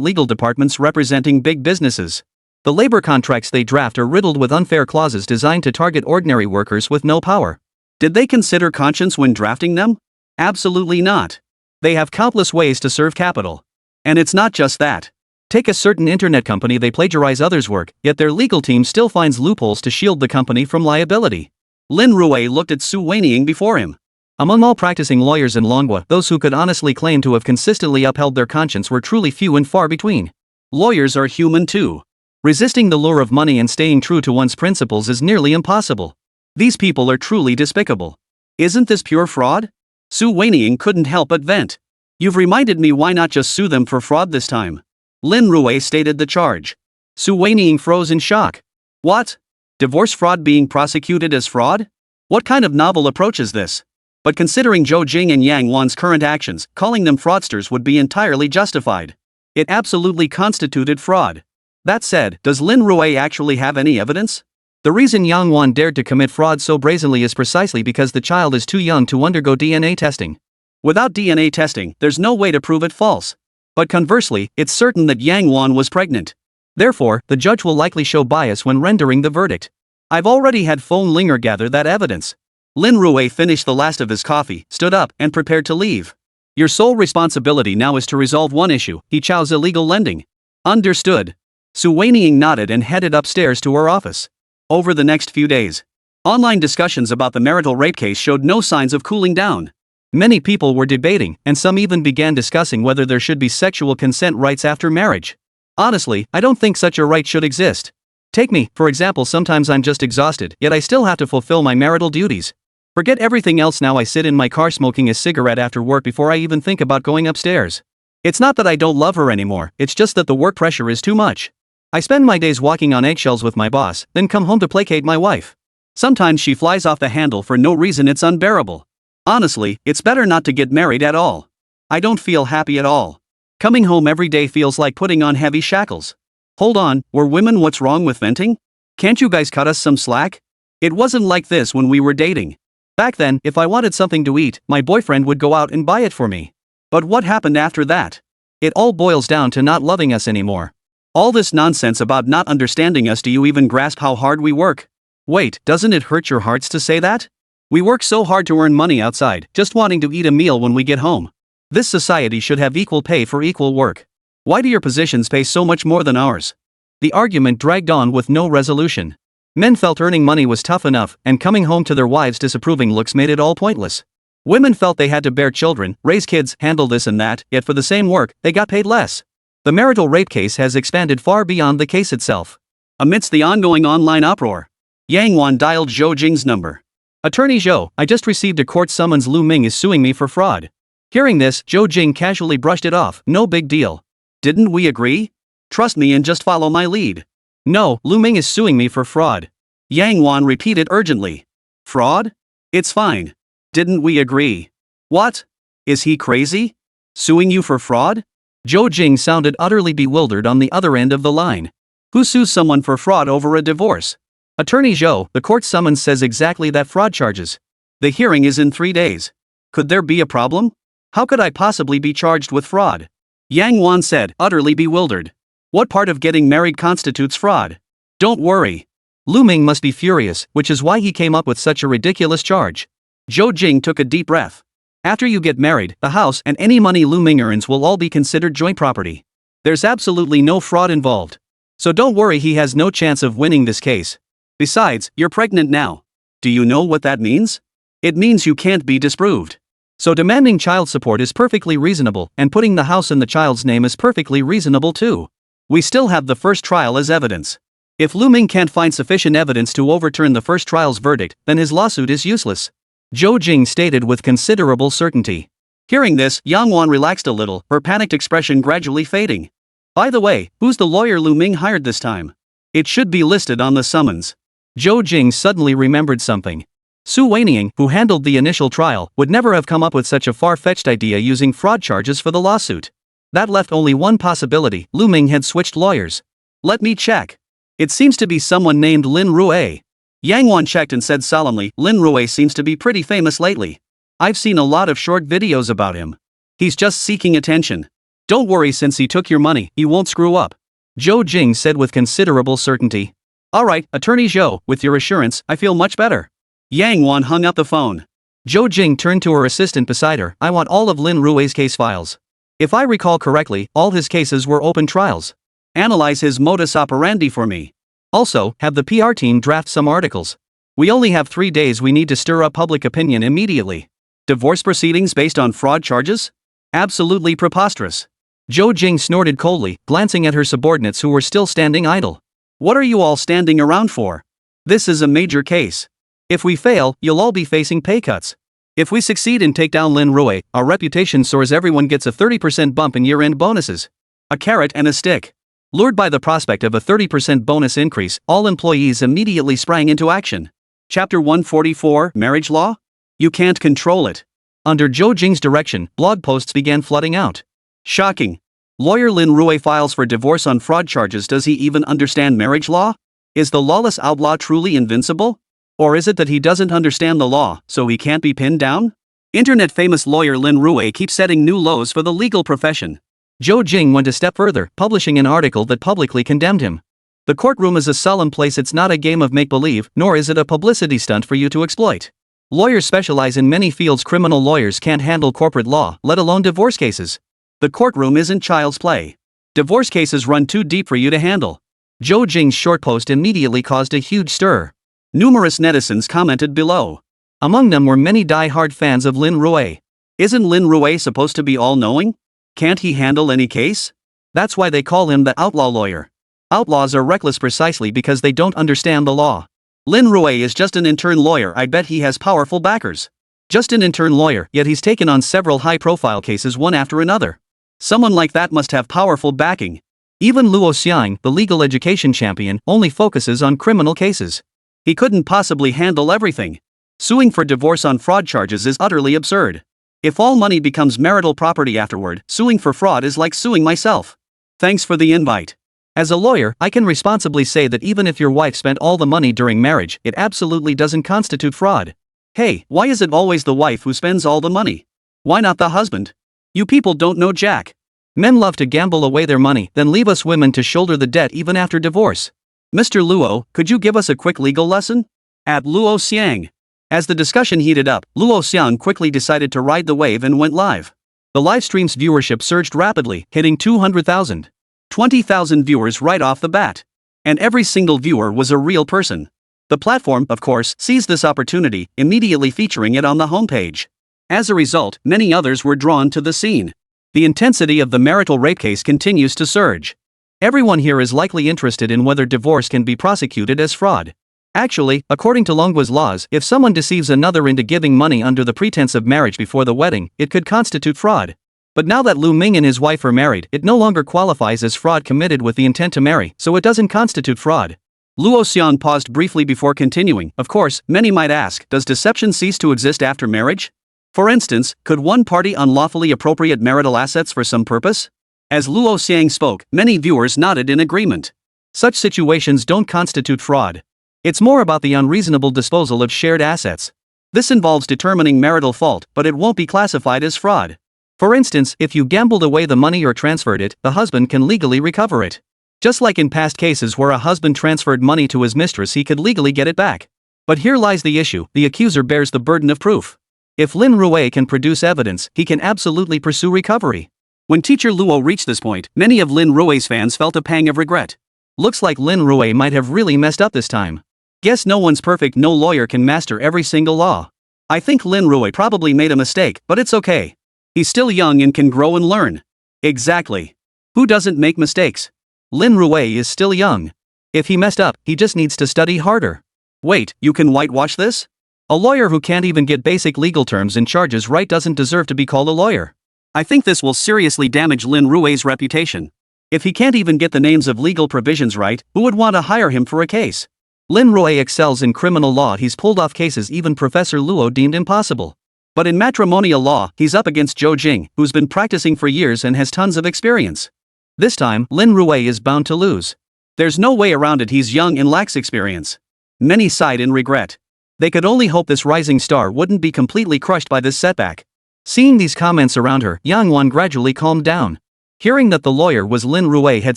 legal departments representing big businesses. The labor contracts they draft are riddled with unfair clauses designed to target ordinary workers with no power. Did they consider conscience when drafting them? Absolutely not. They have countless ways to serve capital. And it's not just that. Take a certain internet company, they plagiarize others' work, yet their legal team still finds loopholes to shield the company from liability. Lin Rui looked at Su Weiniang before him. Among all practicing lawyers in Longwa, those who could honestly claim to have consistently upheld their conscience were truly few and far between. Lawyers are human too. Resisting the lure of money and staying true to one's principles is nearly impossible. These people are truly despicable. Isn't this pure fraud? Su Weiniang couldn't help but vent. You've reminded me, why not just sue them for fraud this time? Lin Rui stated the charge. Su Weiniang froze in shock. What? Divorce fraud being prosecuted as fraud? What kind of novel approach is this? But considering Zhou Jing and Yang Wan's current actions, calling them fraudsters would be entirely justified. It absolutely constituted fraud. That said, does Lin Rui actually have any evidence? The reason Yang Wan dared to commit fraud so brazenly is precisely because the child is too young to undergo DNA testing. Without DNA testing, there's no way to prove it false. But conversely, it's certain that Yang Wan was pregnant. Therefore, the judge will likely show bias when rendering the verdict. I've already had Phone Linger gather that evidence. Lin Rui finished the last of his coffee, stood up, and prepared to leave. Your sole responsibility now is to resolve one issue, He Chao's illegal lending. Understood. Su Weiniang nodded and headed upstairs to her office. Over the next few days, online discussions about the marital rape case showed no signs of cooling down. Many people were debating, and some even began discussing whether there should be sexual consent rights after marriage. Honestly, I don't think such a right should exist. Take me, for example, sometimes I'm just exhausted, yet I still have to fulfill my marital duties. Forget everything else now, I sit in my car smoking a cigarette after work before I even think about going upstairs. It's not that I don't love her anymore, it's just that the work pressure is too much. I spend my days walking on eggshells with my boss, then come home to placate my wife. Sometimes she flies off the handle for no reason, it's unbearable. Honestly, it's better not to get married at all. I don't feel happy at all. Coming home every day feels like putting on heavy shackles. Hold on, were women what's wrong with venting? Can't you guys cut us some slack? It wasn't like this when we were dating. Back then, if I wanted something to eat, my boyfriend would go out and buy it for me. But what happened after that? It all boils down to not loving us anymore. All this nonsense about not understanding us, do you even grasp how hard we work? Wait, doesn't it hurt your hearts to say that? We work so hard to earn money outside, just wanting to eat a meal when we get home. This society should have equal pay for equal work. Why do your positions pay so much more than ours? The argument dragged on with no resolution. Men felt earning money was tough enough, and coming home to their wives' disapproving looks made it all pointless. Women felt they had to bear children, raise kids, handle this and that, yet for the same work, they got paid less. The marital rape case has expanded far beyond the case itself. Amidst the ongoing online uproar, Yang Wan dialed Zhou Jing's number. Attorney Zhou, I just received a court summons. Lu Ming is suing me for fraud. Hearing this, Zhou Jing casually brushed it off. No big deal. Didn't we agree? Trust me and just follow my lead. No, Lu Ming is suing me for fraud. Yang Wan repeated urgently. Fraud? It's fine. Didn't we agree? What? Is he crazy? Suing you for fraud? Zhou Jing sounded utterly bewildered on the other end of the line. Who sues someone for fraud over a divorce? Attorney Zhou, the court summons says exactly that, fraud charges. The hearing is in 3 days. Could there be a problem? How could I possibly be charged with fraud? Yang Wan said, utterly bewildered. What part of getting married constitutes fraud? Don't worry. Lu Ming must be furious, which is why he came up with such a ridiculous charge. Zhou Jing took a deep breath. After you get married, the house and any money Lu Ming earns will all be considered joint property. There's absolutely no fraud involved. So don't worry, he has no chance of winning this case. Besides, you're pregnant now. Do you know what that means? It means you can't be disproved. So demanding child support is perfectly reasonable, and putting the house in the child's name is perfectly reasonable too. We still have the first trial as evidence. If Lu Ming can't find sufficient evidence to overturn the first trial's verdict, then his lawsuit is useless, Zhou Jing stated with considerable certainty. Hearing this, Yang Wan relaxed a little, her panicked expression gradually fading. By the way, who's the lawyer Lu Ming hired this time? It should be listed on the summons. Zhou Jing suddenly remembered something. Su Weiniang, who handled the initial trial, would never have come up with such a far-fetched idea using fraud charges for the lawsuit. That left only one possibility: Lu Ming had switched lawyers. Let me check. It seems to be someone named Lin Rui. Yang Wan checked and said solemnly, Lin Rui seems to be pretty famous lately. I've seen a lot of short videos about him. He's just seeking attention. Don't worry, since he took your money, he won't screw up, Zhou Jing said with considerable certainty. Alright, Attorney Zhou, with your assurance, I feel much better. Yang Wan hung up the phone. Zhou Jing turned to her assistant beside her. I want all of Lin Rui's case files. If I recall correctly, all his cases were open trials. Analyze his modus operandi for me. Also, have the PR team draft some articles. We only have 3 days. We need to stir up public opinion immediately. Divorce proceedings based on fraud charges? Absolutely preposterous. Zhou Jing snorted coldly, glancing at her subordinates who were still standing idle. What are you all standing around for? This is a major case. If we fail, you'll all be facing pay cuts. If we succeed and take down Lin Rui, our reputation soars. Everyone gets a 30% bump in year-end bonuses. A carrot and a stick. Lured by the prospect of a 30% bonus increase, all employees immediately sprang into action. Chapter 144, Marriage Law? You can't control it. Under Zhou Jing's direction, blog posts began flooding out. Shocking. Lawyer Lin Rui files for divorce on fraud charges. Does he even understand marriage law? Is the lawless outlaw truly invincible? Or is it that he doesn't understand the law, so he can't be pinned down? Internet famous lawyer Lin Rui keeps setting new lows for the legal profession. Zhou Jing went a step further, publishing an article that publicly condemned him. The courtroom is a solemn place. It's not a game of make-believe, nor is it a publicity stunt for you to exploit. Lawyers specialize in many fields. Criminal lawyers can't handle corporate law, let alone divorce cases. The courtroom isn't child's play. Divorce cases run too deep for you to handle. Zhou Jing's short post immediately caused a huge stir. Numerous netizens commented below. Among them were many die-hard fans of Lin Rui. Isn't Lin Rui supposed to be all-knowing? Can't he handle any case? That's why they call him the outlaw lawyer. Outlaws are reckless precisely because they don't understand the law. Lin Rui is just an intern lawyer. I bet he has powerful backers. Just an intern lawyer, yet he's taken on several high-profile cases one after another. Someone like that must have powerful backing. Even Luo Xiang, the legal education champion, only focuses on criminal cases. He couldn't possibly handle everything. Suing for divorce on fraud charges is utterly absurd. If all money becomes marital property afterward, suing for fraud is like suing myself. Thanks for the invite. As a lawyer, I can responsibly say that even if your wife spent all the money during marriage, it absolutely doesn't constitute fraud. Hey, why is it always the wife who spends all the money? Why not the husband? You people don't know jack. Men love to gamble away their money, then leave us women to shoulder the debt even after divorce. Mr. Luo, could you give us a quick legal lesson? At Luo Xiang. As the discussion heated up, Luo Xiang quickly decided to ride the wave and went live. The livestream's viewership surged rapidly, hitting 200,000. 20,000 viewers right off the bat. And every single viewer was a real person. The platform, of course, seized this opportunity, immediately featuring it on the homepage. As a result, many others were drawn to the scene. The intensity of the marital rape case continues to surge. Everyone here is likely interested in whether divorce can be prosecuted as fraud. Actually, according to Longgua's laws, if someone deceives another into giving money under the pretense of marriage before the wedding, it could constitute fraud. But now that Lu Ming and his wife are married, it no longer qualifies as fraud committed with the intent to marry, so it doesn't constitute fraud. Luo Xian paused briefly before continuing. Of course, many might ask, does deception cease to exist after marriage? For instance, could one party unlawfully appropriate marital assets for some purpose? As Luo Xiang spoke, many viewers nodded in agreement. Such situations don't constitute fraud. It's more about the unreasonable disposal of shared assets. This involves determining marital fault, but it won't be classified as fraud. For instance, if you gambled away the money or transferred it, the husband can legally recover it. Just like in past cases where a husband transferred money to his mistress, he could legally get it back. But here lies the issue: the accuser bears the burden of proof. If Lin Rui can produce evidence, he can absolutely pursue recovery. When teacher Luo reached this point, many of Lin Rui's fans felt a pang of regret. Looks like Lin Rui might have really messed up this time. Guess no one's perfect, no lawyer can master every single law. I think Lin Rui probably made a mistake, but it's okay. He's still young and can grow and learn. Exactly. Who doesn't make mistakes? Lin Rui is still young. If he messed up, he just needs to study harder. Wait, you can whitewash this? A lawyer who can't even get basic legal terms and charges right doesn't deserve to be called a lawyer. I think this will seriously damage Lin Rui's reputation. If he can't even get the names of legal provisions right, who would want to hire him for a case? Lin Rui excels in criminal law. He's pulled off cases even Professor Luo deemed impossible. But in matrimonial law, he's up against Zhou Jing, who's been practicing for years and has tons of experience. This time, Lin Rui is bound to lose. There's no way around it, he's young and lacks experience. Many sighed in regret. They could only hope this rising star wouldn't be completely crushed by this setback. Seeing these comments around her, Yang Wan gradually calmed down. Hearing that the lawyer was Lin Rui had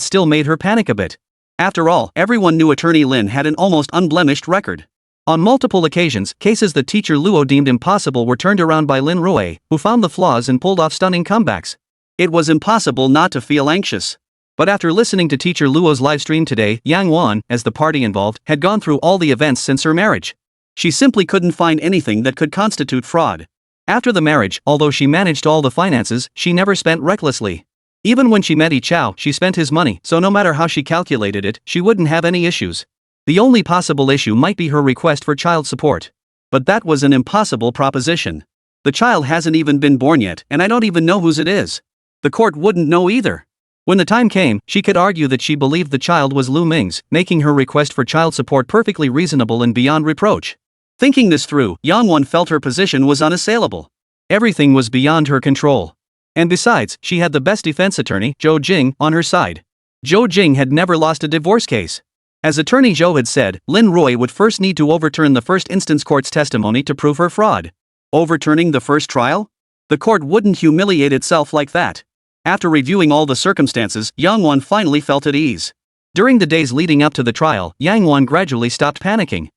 still made her panic a bit. After all, everyone knew attorney Lin had an almost unblemished record. On multiple occasions, cases that teacher Luo deemed impossible were turned around by Lin Rui, who found the flaws and pulled off stunning comebacks. It was impossible not to feel anxious. But after listening to teacher Luo's livestream today, Yang Wan, as the party involved, had gone through all the events since her marriage. She simply couldn't find anything that could constitute fraud. After the marriage, although she managed all the finances, she never spent recklessly. Even when she met Yi Chao, she spent his money, so no matter how she calculated it, she wouldn't have any issues. The only possible issue might be her request for child support. But that was an impossible proposition. The child hasn't even been born yet, and I don't even know whose it is. The court wouldn't know either. When the time came, she could argue that she believed the child was Lu Ming's, making her request for child support perfectly reasonable and beyond reproach. Thinking this through, Yang Wan felt her position was unassailable. Everything was beyond her control. And besides, she had the best defense attorney, Zhou Jing, on her side. Zhou Jing had never lost a divorce case. As attorney Zhou had said, Lin Rui would first need to overturn the first instance court's testimony to prove her fraud. Overturning the first trial? The court wouldn't humiliate itself like that. After reviewing all the circumstances, Yang Wan finally felt at ease. During the days leading up to the trial, Yang Wan gradually stopped panicking.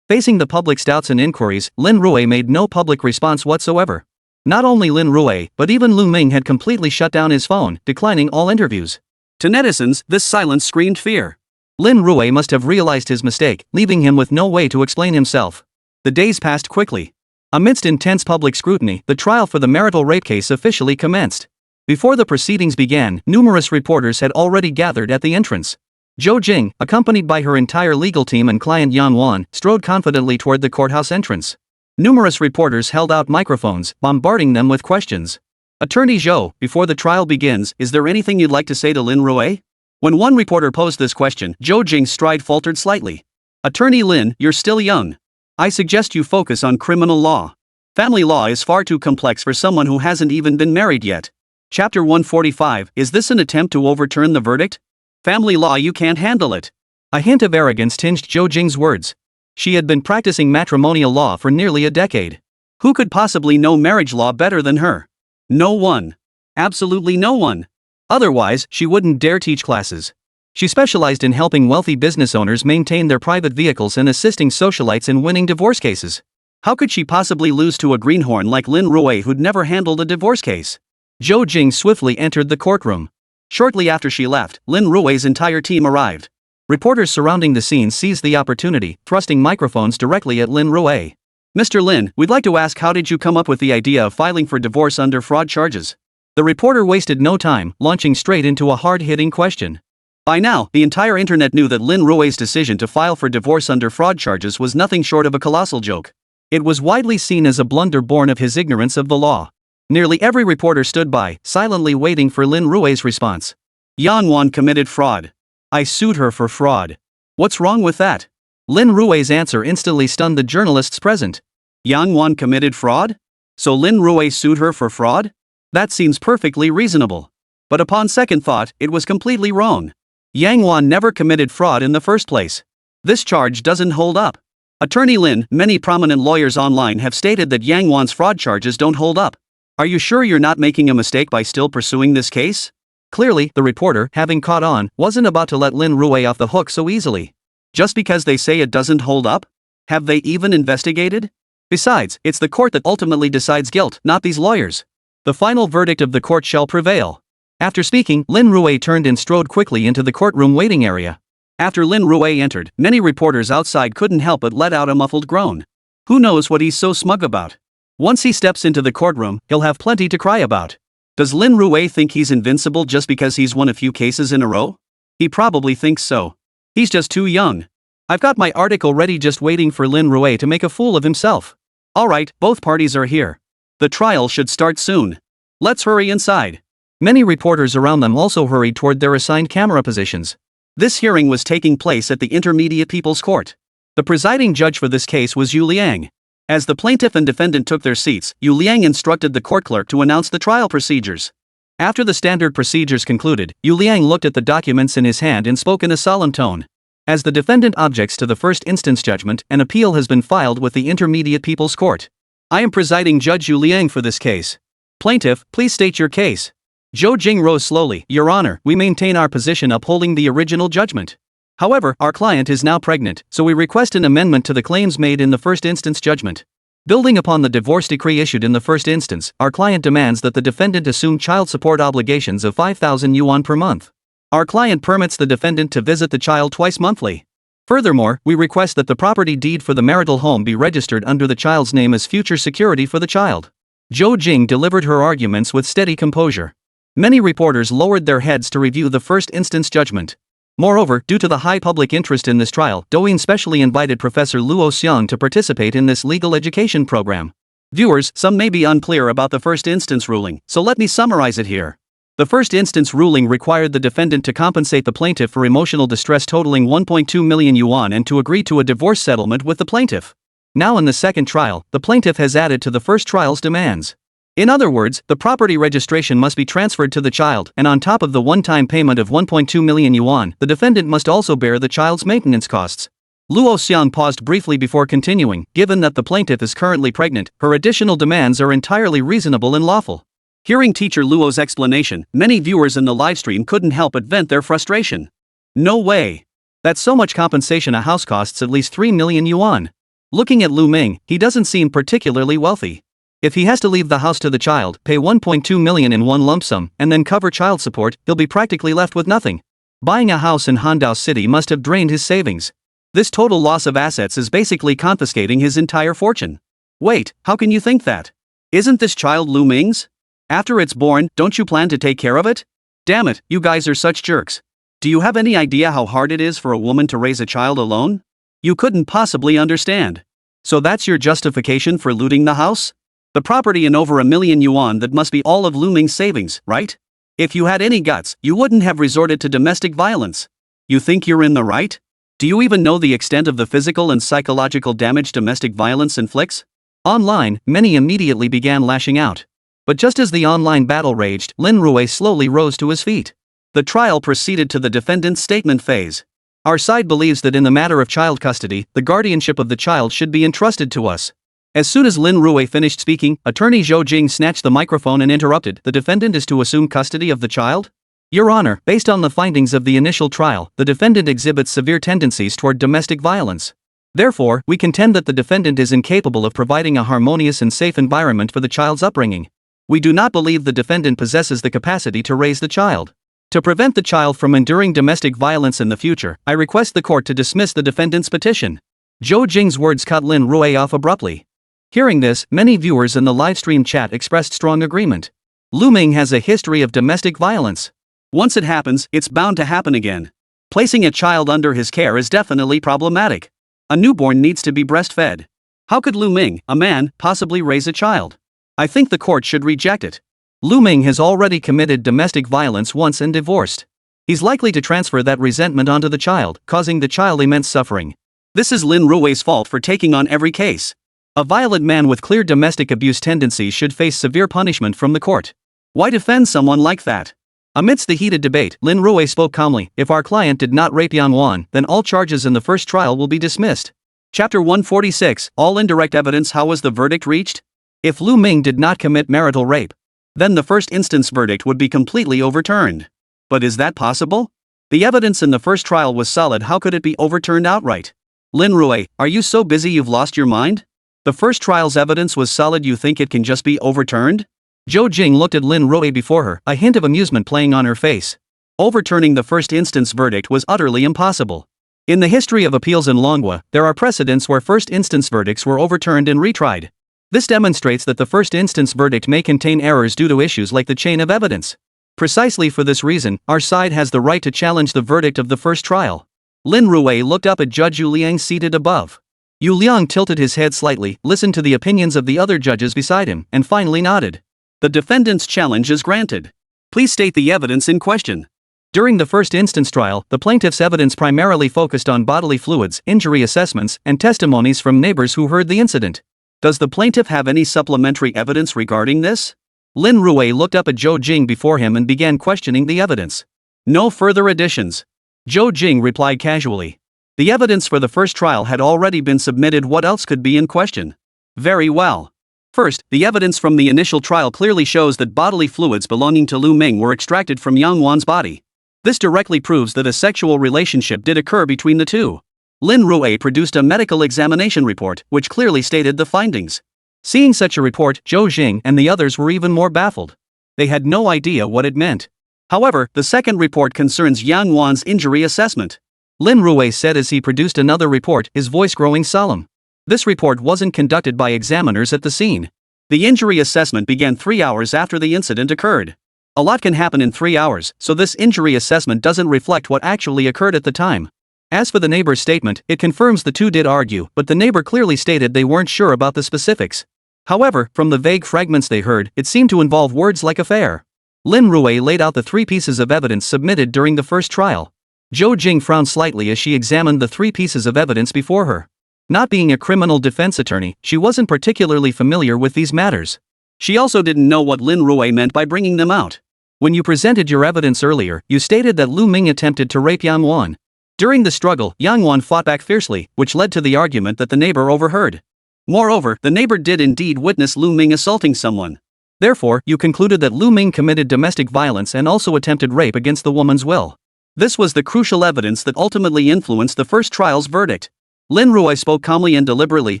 Facing the public's doubts and inquiries, Lin Rui made no public response whatsoever. Not only Lin Rui, but even Lu Ming had completely shut down his phone, declining all interviews. To netizens, this silence screamed fear. Lin Rui must have realized his mistake, leaving him with no way to explain himself. The days passed quickly. Amidst intense public scrutiny, the trial for the marital rape case officially commenced. Before the proceedings began, numerous reporters had already gathered at the entrance. Zhou Jing, accompanied by her entire legal team and client Yang Wan, strode confidently toward the courthouse entrance. Numerous reporters held out microphones, bombarding them with questions. Attorney Zhou, before the trial begins, is there anything you'd like to say to Lin Rui? When one reporter posed this question, Zhou Jing's stride faltered slightly. Attorney Lin, you're still young. I suggest you focus on criminal law. Family law is far too complex for someone who hasn't even been married yet. Chapter 145, is this an attempt to overturn the verdict? Family law, you can't handle it. A hint of arrogance tinged Zhou Jing's words. She had been practicing matrimonial law for nearly a decade. Who could possibly know marriage law better than her? No one. Absolutely no one. Otherwise, she wouldn't dare teach classes. She specialized in helping wealthy business owners maintain their private vehicles and assisting socialites in winning divorce cases. How could she possibly lose to a greenhorn like Lin Rui who'd never handled a divorce case? Zhou Jing swiftly entered the courtroom. Shortly after she left, Lin Rui's entire team arrived. Reporters surrounding the scene seized the opportunity, thrusting microphones directly at Lin Rui. Mr. Lin, we'd like to ask, how did you come up with the idea of filing for divorce under fraud charges? The reporter wasted no time, launching straight into a hard-hitting question. By now, the entire internet knew that Lin Rui's decision to file for divorce under fraud charges was nothing short of a colossal joke. It was widely seen as a blunder born of his ignorance of the law. Nearly every reporter stood by, silently waiting for Lin Rui's response. Yang Wan committed fraud. I sued her for fraud. What's wrong with that? Lin Rui's answer instantly stunned the journalists present. Yang Wan committed fraud? So Lin Rui sued her for fraud? That seems perfectly reasonable. But upon second thought, it was completely wrong. Yang Wan never committed fraud in the first place. This charge doesn't hold up. Attorney Lin, many prominent lawyers online have stated that Yang Wan's fraud charges don't hold up. Are you sure you're not making a mistake by still pursuing this case? Clearly, the reporter, having caught on, wasn't about to let Lin Rui off the hook so easily. Just because they say it doesn't hold up? Have they even investigated? Besides, it's the court that ultimately decides guilt, not these lawyers. The final verdict of the court shall prevail. After speaking, Lin Rui turned and strode quickly into the courtroom waiting area. After Lin Rui entered, many reporters outside couldn't help but let out a muffled groan. Who knows what he's so smug about? Once he steps into the courtroom, he'll have plenty to cry about. Does Lin Rui think he's invincible just because he's won a few cases in a row? He probably thinks so. He's just too young. I've got my article ready, just waiting for Lin Rui to make a fool of himself. Alright, both parties are here. The trial should start soon. Let's hurry inside. Many reporters around them also hurried toward their assigned camera positions. This hearing was taking place at the Intermediate People's Court. The presiding judge for this case was Yu Liang. As the plaintiff and defendant took their seats, Yu Liang instructed the court clerk to announce the trial procedures. After the standard procedures concluded, Yu Liang looked at the documents in his hand and spoke in a solemn tone. As the defendant objects to the first instance judgment, an appeal has been filed with the Intermediate People's Court. I am presiding Judge Yu Liang for this case. Plaintiff, please state your case. Zhou Jing rose slowly. Your Honor, we maintain our position upholding the original judgment. However, our client is now pregnant, so we request an amendment to the claims made in the first instance judgment. Building upon the divorce decree issued in the first instance, our client demands that the defendant assume child support obligations of 5,000 yuan per month. Our client permits the defendant to visit the child twice monthly. Furthermore, we request that the property deed for the marital home be registered under the child's name as future security for the child. Zhou Jing delivered her arguments with steady composure. Many reporters lowered their heads to review the first instance judgment. Moreover, due to the high public interest in this trial, Douyin specially invited Professor Luo Xiang to participate in this legal education program. Viewers, some may be unclear about the first instance ruling, so let me summarize it here. The first instance ruling required the defendant to compensate the plaintiff for emotional distress totaling 1.2 million yuan and to agree to a divorce settlement with the plaintiff. Now in the second trial, the plaintiff has added to the first trial's demands. In other words, the property registration must be transferred to the child, and on top of the one-time payment of 1.2 million yuan, the defendant must also bear the child's maintenance costs. Luo Xiang paused briefly before continuing. Given that the plaintiff is currently pregnant, her additional demands are entirely reasonable and lawful. Hearing teacher Luo's explanation, many viewers in the livestream couldn't help but vent their frustration. No way. That's so much compensation. A house costs at least 3 million yuan. Looking at Lu Ming, he doesn't seem particularly wealthy. If he has to leave the house to the child, pay 1.2 million in one lump sum, and then cover child support, he'll be practically left with nothing. Buying a house in Handao City must have drained his savings. This total loss of assets is basically confiscating his entire fortune. Wait, how can you think that? Isn't this child Lu Ming's? After it's born, don't you plan to take care of it? Damn it, you guys are such jerks. Do you have any idea how hard it is for a woman to raise a child alone? You couldn't possibly understand. So that's your justification for looting the house? The property in over 1 million yuan, that must be all of Lu Ming's savings, right? If you had any guts, you wouldn't have resorted to domestic violence. You think you're in the right? Do you even know the extent of the physical and psychological damage domestic violence inflicts? Online, many immediately began lashing out. But just as the online battle raged, Lin Rui slowly rose to his feet. The trial proceeded to the defendant's statement phase. Our side believes that in the matter of child custody, the guardianship of the child should be entrusted to us. As soon as Lin Rui finished speaking, attorney Zhou Jing snatched the microphone and interrupted. The defendant is to assume custody of the child? Your Honor, based on the findings of the initial trial, the defendant exhibits severe tendencies toward domestic violence. Therefore, we contend that the defendant is incapable of providing a harmonious and safe environment for the child's upbringing. We do not believe the defendant possesses the capacity to raise the child. To prevent the child from enduring domestic violence in the future, I request the court to dismiss the defendant's petition. Zhou Jing's words cut Lin Rui off abruptly. Hearing this, many viewers in the livestream chat expressed strong agreement. Lu Ming has a history of domestic violence. Once it happens, it's bound to happen again. Placing a child under his care is definitely problematic. A newborn needs to be breastfed. How could Lu Ming, a man, possibly raise a child? I think the court should reject it. Lu Ming has already committed domestic violence once and divorced. He's likely to transfer that resentment onto the child, causing the child immense suffering. This is Lin Rui's fault for taking on every case. A violent man with clear domestic abuse tendencies should face severe punishment from the court. Why defend someone like that? Amidst the heated debate, Lin Rui spoke calmly. If our client did not rape Yang Wan, then all charges in the first trial will be dismissed. Chapter 146, All Indirect Evidence. How was the verdict reached? If Lu Ming did not commit marital rape, then the first instance verdict would be completely overturned. But is that possible? The evidence in the first trial was solid. How could it be overturned outright? Lin Rui, are you so busy you've lost your mind? The first trial's evidence was solid. You think it can just be overturned? Zhou Jing looked at Lin Rui before her, a hint of amusement playing on her face. Overturning the first instance verdict was utterly impossible. In the history of appeals in manhwa, there are precedents where first instance verdicts were overturned and retried. This demonstrates that the first instance verdict may contain errors due to issues like the chain of evidence. Precisely for this reason, our side has the right to challenge the verdict of the first trial. Lin Rui looked up at Judge Yu Liang seated above. Yu Liang tilted his head slightly, listened to the opinions of the other judges beside him, and finally nodded. The defendant's challenge is granted. Please state the evidence in question. During the first instance trial, the plaintiff's evidence primarily focused on bodily fluids, injury assessments, and testimonies from neighbors who heard the incident. Does the plaintiff have any supplementary evidence regarding this? Lin Rui looked up at Zhou Jing before him and began questioning the evidence. No further additions. Zhou Jing replied casually. The evidence for the first trial had already been submitted. What else could be in question? Very well. First, the evidence from the initial trial clearly shows that bodily fluids belonging to Lu Ming were extracted from Yang Wan's body. This directly proves that a sexual relationship did occur between the two. Lin Rui produced a medical examination report, which clearly stated the findings. Seeing such a report, Zhou Jing and the others were even more baffled. They had no idea what it meant. However, the second report concerns Yang Wan's injury assessment. Lin Rui said as he produced another report, his voice growing solemn. This report wasn't conducted by examiners at the scene. The injury assessment began 3 hours after the incident occurred. A lot can happen in 3 hours, so this injury assessment doesn't reflect what actually occurred at the time. As for the neighbor's statement, it confirms the two did argue, but the neighbor clearly stated they weren't sure about the specifics. However, from the vague fragments they heard, it seemed to involve words like affair. Lin Rui laid out the 3 pieces of evidence submitted during the first trial. Zhou Jing frowned slightly as she examined the 3 pieces of evidence before her. Not being a criminal defense attorney, she wasn't particularly familiar with these matters. She also didn't know what Lin Rui meant by bringing them out. When you presented your evidence earlier, you stated that Lu Ming attempted to rape Yang Wan. During the struggle, Yang Wan fought back fiercely, which led to the argument that the neighbor overheard. Moreover, the neighbor did indeed witness Lu Ming assaulting someone. Therefore, you concluded that Lu Ming committed domestic violence and also attempted rape against the woman's will. This was the crucial evidence that ultimately influenced the first trial's verdict. Lin Rui spoke calmly and deliberately,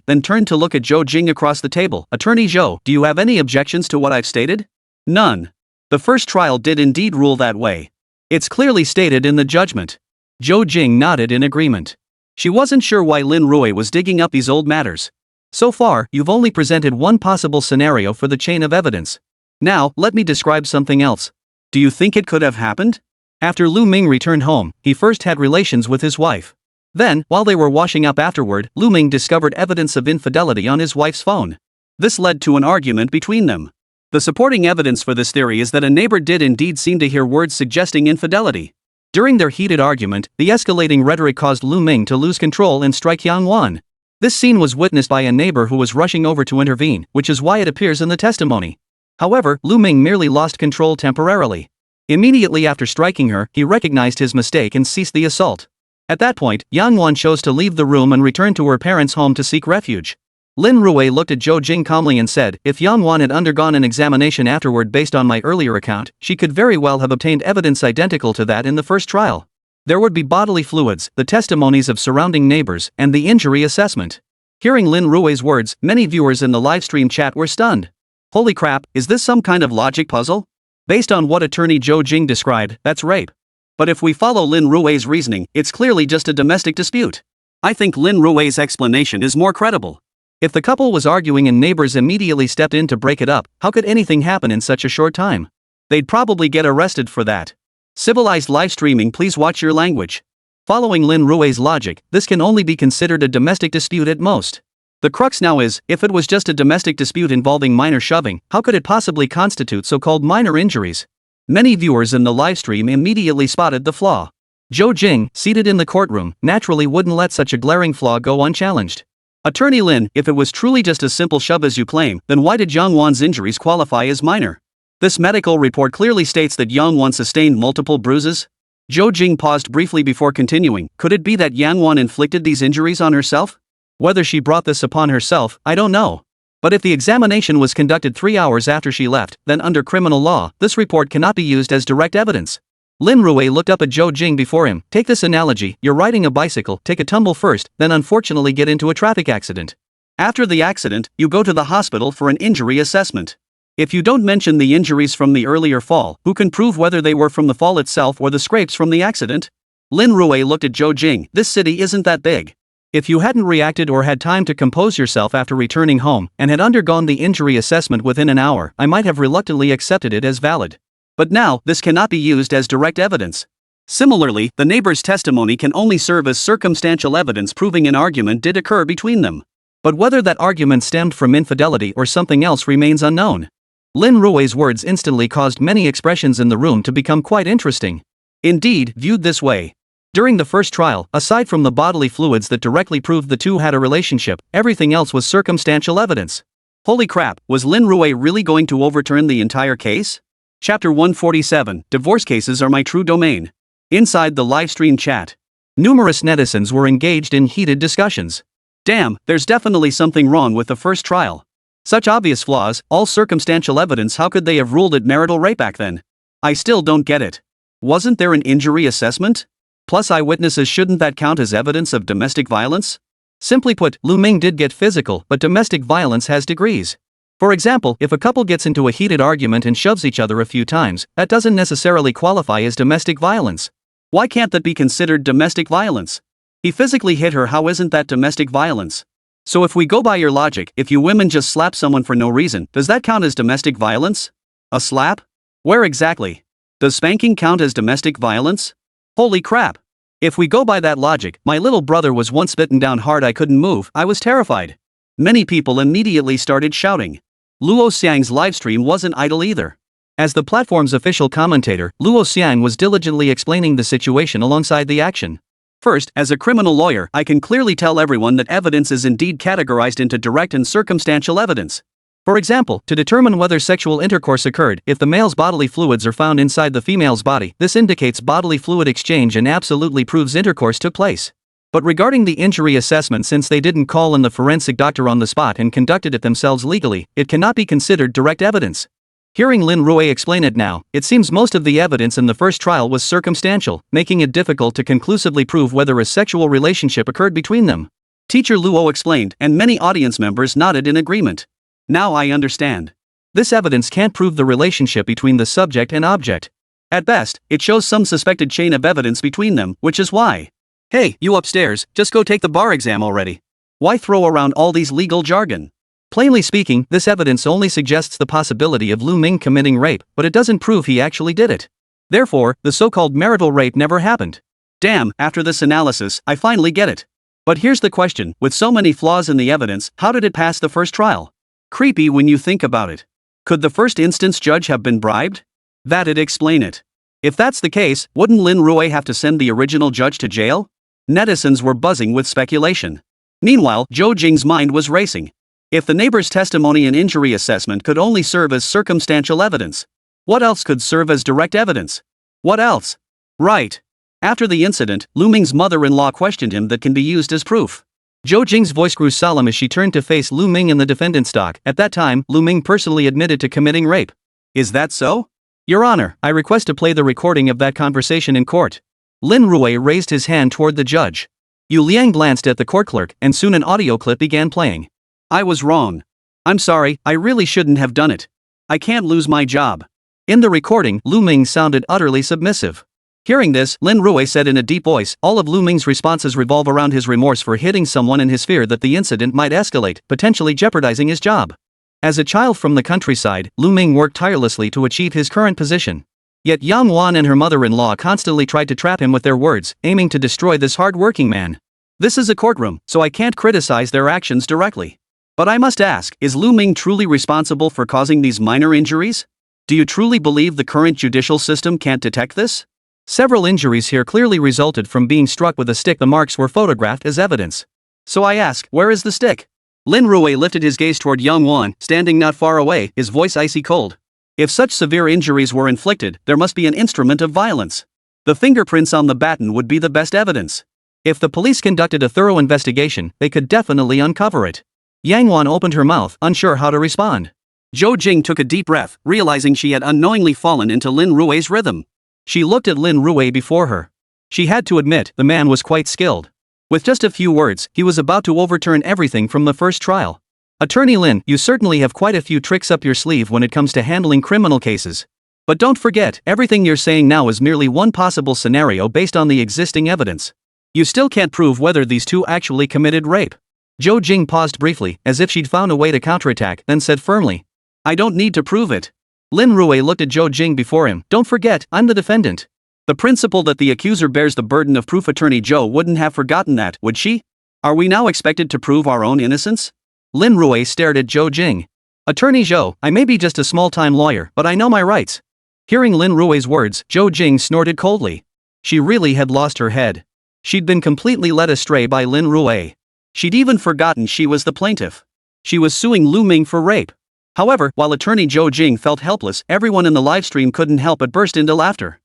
then turned to look at Zhou Jing across the table. Attorney Zhou, do you have any objections to what I've stated? None. The first trial did indeed rule that way. It's clearly stated in the judgment. Zhou Jing nodded in agreement. She wasn't sure why Lin Rui was digging up these old matters. So far, you've only presented one possible scenario for the chain of evidence. Now, let me describe something else. Do you think it could have happened? After Lu Ming returned home, he first had relations with his wife. Then, while they were washing up afterward, Lu Ming discovered evidence of infidelity on his wife's phone. This led to an argument between them. The supporting evidence for this theory is that a neighbor did indeed seem to hear words suggesting infidelity. During their heated argument, the escalating rhetoric caused Lu Ming to lose control and strike Yang Wan. This scene was witnessed by a neighbor who was rushing over to intervene, which is why it appears in the testimony. However, Lu Ming merely lost control temporarily. Immediately after striking her, he recognized his mistake and ceased the assault. At that point, Yang Wan chose to leave the room and return to her parents' home to seek refuge. Lin Rui looked at Zhou Jing calmly and said, if Yang Wan had undergone an examination afterward based on my earlier account, she could very well have obtained evidence identical to that in the first trial. There would be bodily fluids, the testimonies of surrounding neighbors, and the injury assessment. Hearing Lin Rui's words, many viewers in the livestream chat were stunned. Holy crap, is this some kind of logic puzzle? Based on what attorney Zhou Jing described, that's rape. But if we follow Lin Rui's reasoning, it's clearly just a domestic dispute. I think Lin Rui's explanation is more credible. If the couple was arguing and neighbors immediately stepped in to break it up, how could anything happen in such a short time? They'd probably get arrested for that. Civilized live streaming, please watch your language. Following Lin Rui's logic, this can only be considered a domestic dispute at most. The crux now is, if it was just a domestic dispute involving minor shoving, how could it possibly constitute so-called minor injuries? Many viewers in the livestream immediately spotted the flaw. Zhou Jing, seated in the courtroom, naturally wouldn't let such a glaring flaw go unchallenged. Attorney Lin, if it was truly just a simple shove as you claim, then why did Yang Wan's injuries qualify as minor? This medical report clearly states that Yang Wan sustained multiple bruises. Zhou Jing paused briefly before continuing. Could it be that Yang Wan inflicted these injuries on herself? Whether she brought this upon herself, I don't know. But if the examination was conducted 3 hours after she left, then under criminal law, this report cannot be used as direct evidence. Lin Rui looked up at Zhou Jing before him. Take this analogy, you're riding a bicycle, take a tumble first, then unfortunately get into a traffic accident. After the accident, you go to the hospital for an injury assessment. If you don't mention the injuries from the earlier fall, who can prove whether they were from the fall itself or the scrapes from the accident? Lin Rui looked at Zhou Jing. This city isn't that big. If you hadn't reacted or had time to compose yourself after returning home and had undergone the injury assessment within an hour, I might have reluctantly accepted it as valid. But now, this cannot be used as direct evidence. Similarly, the neighbor's testimony can only serve as circumstantial evidence proving an argument did occur between them. But whether that argument stemmed from infidelity or something else remains unknown. Lin Rui's words instantly caused many expressions in the room to become quite interesting. Indeed, viewed this way, during the first trial, aside from the bodily fluids that directly proved the two had a relationship, everything else was circumstantial evidence. Holy crap, was Lin Rui really going to overturn the entire case? Chapter 147, Divorce cases are my true domain. Inside the livestream chat, numerous netizens were engaged in heated discussions. Damn, there's definitely something wrong with the first trial. Such obvious flaws, all circumstantial evidence, how could they have ruled it marital rape back then? I still don't get it. Wasn't there an injury assessment? Plus eyewitnesses, shouldn't that count as evidence of domestic violence? Simply put, Lu Ming did get physical, but domestic violence has degrees. For example, if a couple gets into a heated argument and shoves each other a few times, that doesn't necessarily qualify as domestic violence. Why can't that be considered domestic violence? He physically hit her, how isn't that domestic violence? So if we go by your logic, if you women just slap someone for no reason, does that count as domestic violence? A slap? Where exactly? Does spanking count as domestic violence? Holy crap. If we go by that logic, my little brother was once bitten down hard, I couldn't move, I was terrified. Many people immediately started shouting. Luo Xiang's livestream wasn't idle either. As the platform's official commentator, Luo Xiang was diligently explaining the situation alongside the action. First, as a criminal lawyer, I can clearly tell everyone that evidence is indeed categorized into direct and circumstantial evidence. For example, to determine whether sexual intercourse occurred, if the male's bodily fluids are found inside the female's body, this indicates bodily fluid exchange and absolutely proves intercourse took place. But regarding the injury assessment, since they didn't call in the forensic doctor on the spot and conducted it themselves legally, it cannot be considered direct evidence. Hearing Lin Rui explain it now, it seems most of the evidence in the first trial was circumstantial, making it difficult to conclusively prove whether a sexual relationship occurred between them. Teacher Luo explained, and many audience members nodded in agreement. Now I understand. This evidence can't prove the relationship between the subject and object. At best, it shows some suspected chain of evidence between them, which is why. Hey, you upstairs, just go take the bar exam already. Why throw around all these legal jargon? Plainly speaking, this evidence only suggests the possibility of Lu Ming committing rape, but it doesn't prove he actually did it. Therefore, the so-called marital rape never happened. Damn, after this analysis, I finally get it. But here's the question, with so many flaws in the evidence, how did it pass the first trial? Creepy when you think about it. Could the first instance judge have been bribed? That'd explain it. If that's the case, wouldn't Lin Rui have to send the original judge to jail? Netizens were buzzing with speculation. Meanwhile, Zhou Jing's mind was racing. If the neighbor's testimony and injury assessment could only serve as circumstantial evidence, what else could serve as direct evidence? What else? Right. After the incident, Lu Ming's mother-in-law questioned him that can be used as proof. Zhou Jing's voice grew solemn as she turned to face Lu Ming in the defendant's dock. At that time, Lu Ming personally admitted to committing rape. Is that so? Your Honor, I request to play the recording of that conversation in court. Lin Rui raised his hand toward the judge. Yu Liang glanced at the court clerk, and soon an audio clip began playing. I was wrong. I'm sorry, I really shouldn't have done it. I can't lose my job. In the recording, Lu Ming sounded utterly submissive. Hearing this, Lin Rui said in a deep voice, all of Lu Ming's responses revolve around his remorse for hitting someone and his fear that the incident might escalate, potentially jeopardizing his job. As a child from the countryside, Lu Ming worked tirelessly to achieve his current position. Yet Yang Wan and her mother-in-law constantly tried to trap him with their words, aiming to destroy this hard-working man. This is a courtroom, so I can't criticize their actions directly. But I must ask, is Lu Ming truly responsible for causing these minor injuries? Do you truly believe the current judicial system can't detect this? Several injuries here clearly resulted from being struck with a stick. The marks were photographed as evidence. So I ask, where is the stick? Lin Rui lifted his gaze toward Yang Wan, standing not far away, his voice icy cold. If such severe injuries were inflicted, there must be an instrument of violence. The fingerprints on the baton would be the best evidence. If the police conducted a thorough investigation, they could definitely uncover it. Yang Wan opened her mouth, unsure how to respond. Zhou Jing took a deep breath, realizing she had unknowingly fallen into Lin Rui's rhythm. She looked at Lin Rui before her. She had to admit, the man was quite skilled. With just a few words, he was about to overturn everything from the first trial. Attorney Lin, you certainly have quite a few tricks up your sleeve when it comes to handling criminal cases. But don't forget, everything you're saying now is merely one possible scenario based on the existing evidence. You still can't prove whether these two actually committed rape. Zhou Jing paused briefly, as if she'd found a way to counterattack, then said firmly, I don't need to prove it. Lin Rui looked at Zhou Jing before him. Don't forget, I'm the defendant. The principle that the accuser bears the burden of proof. Attorney Zhou wouldn't have forgotten that, would she? Are we now expected to prove our own innocence? Lin Rui stared at Zhou Jing. Attorney Zhou, I may be just a small-time lawyer, but I know my rights. Hearing Lin Rui's words, Zhou Jing snorted coldly. She really had lost her head. She'd been completely led astray by Lin Rui. She'd even forgotten she was the plaintiff. She was suing Lu Ming for rape. However, while attorney Zhou Jing felt helpless, everyone in the livestream couldn't help but burst into laughter.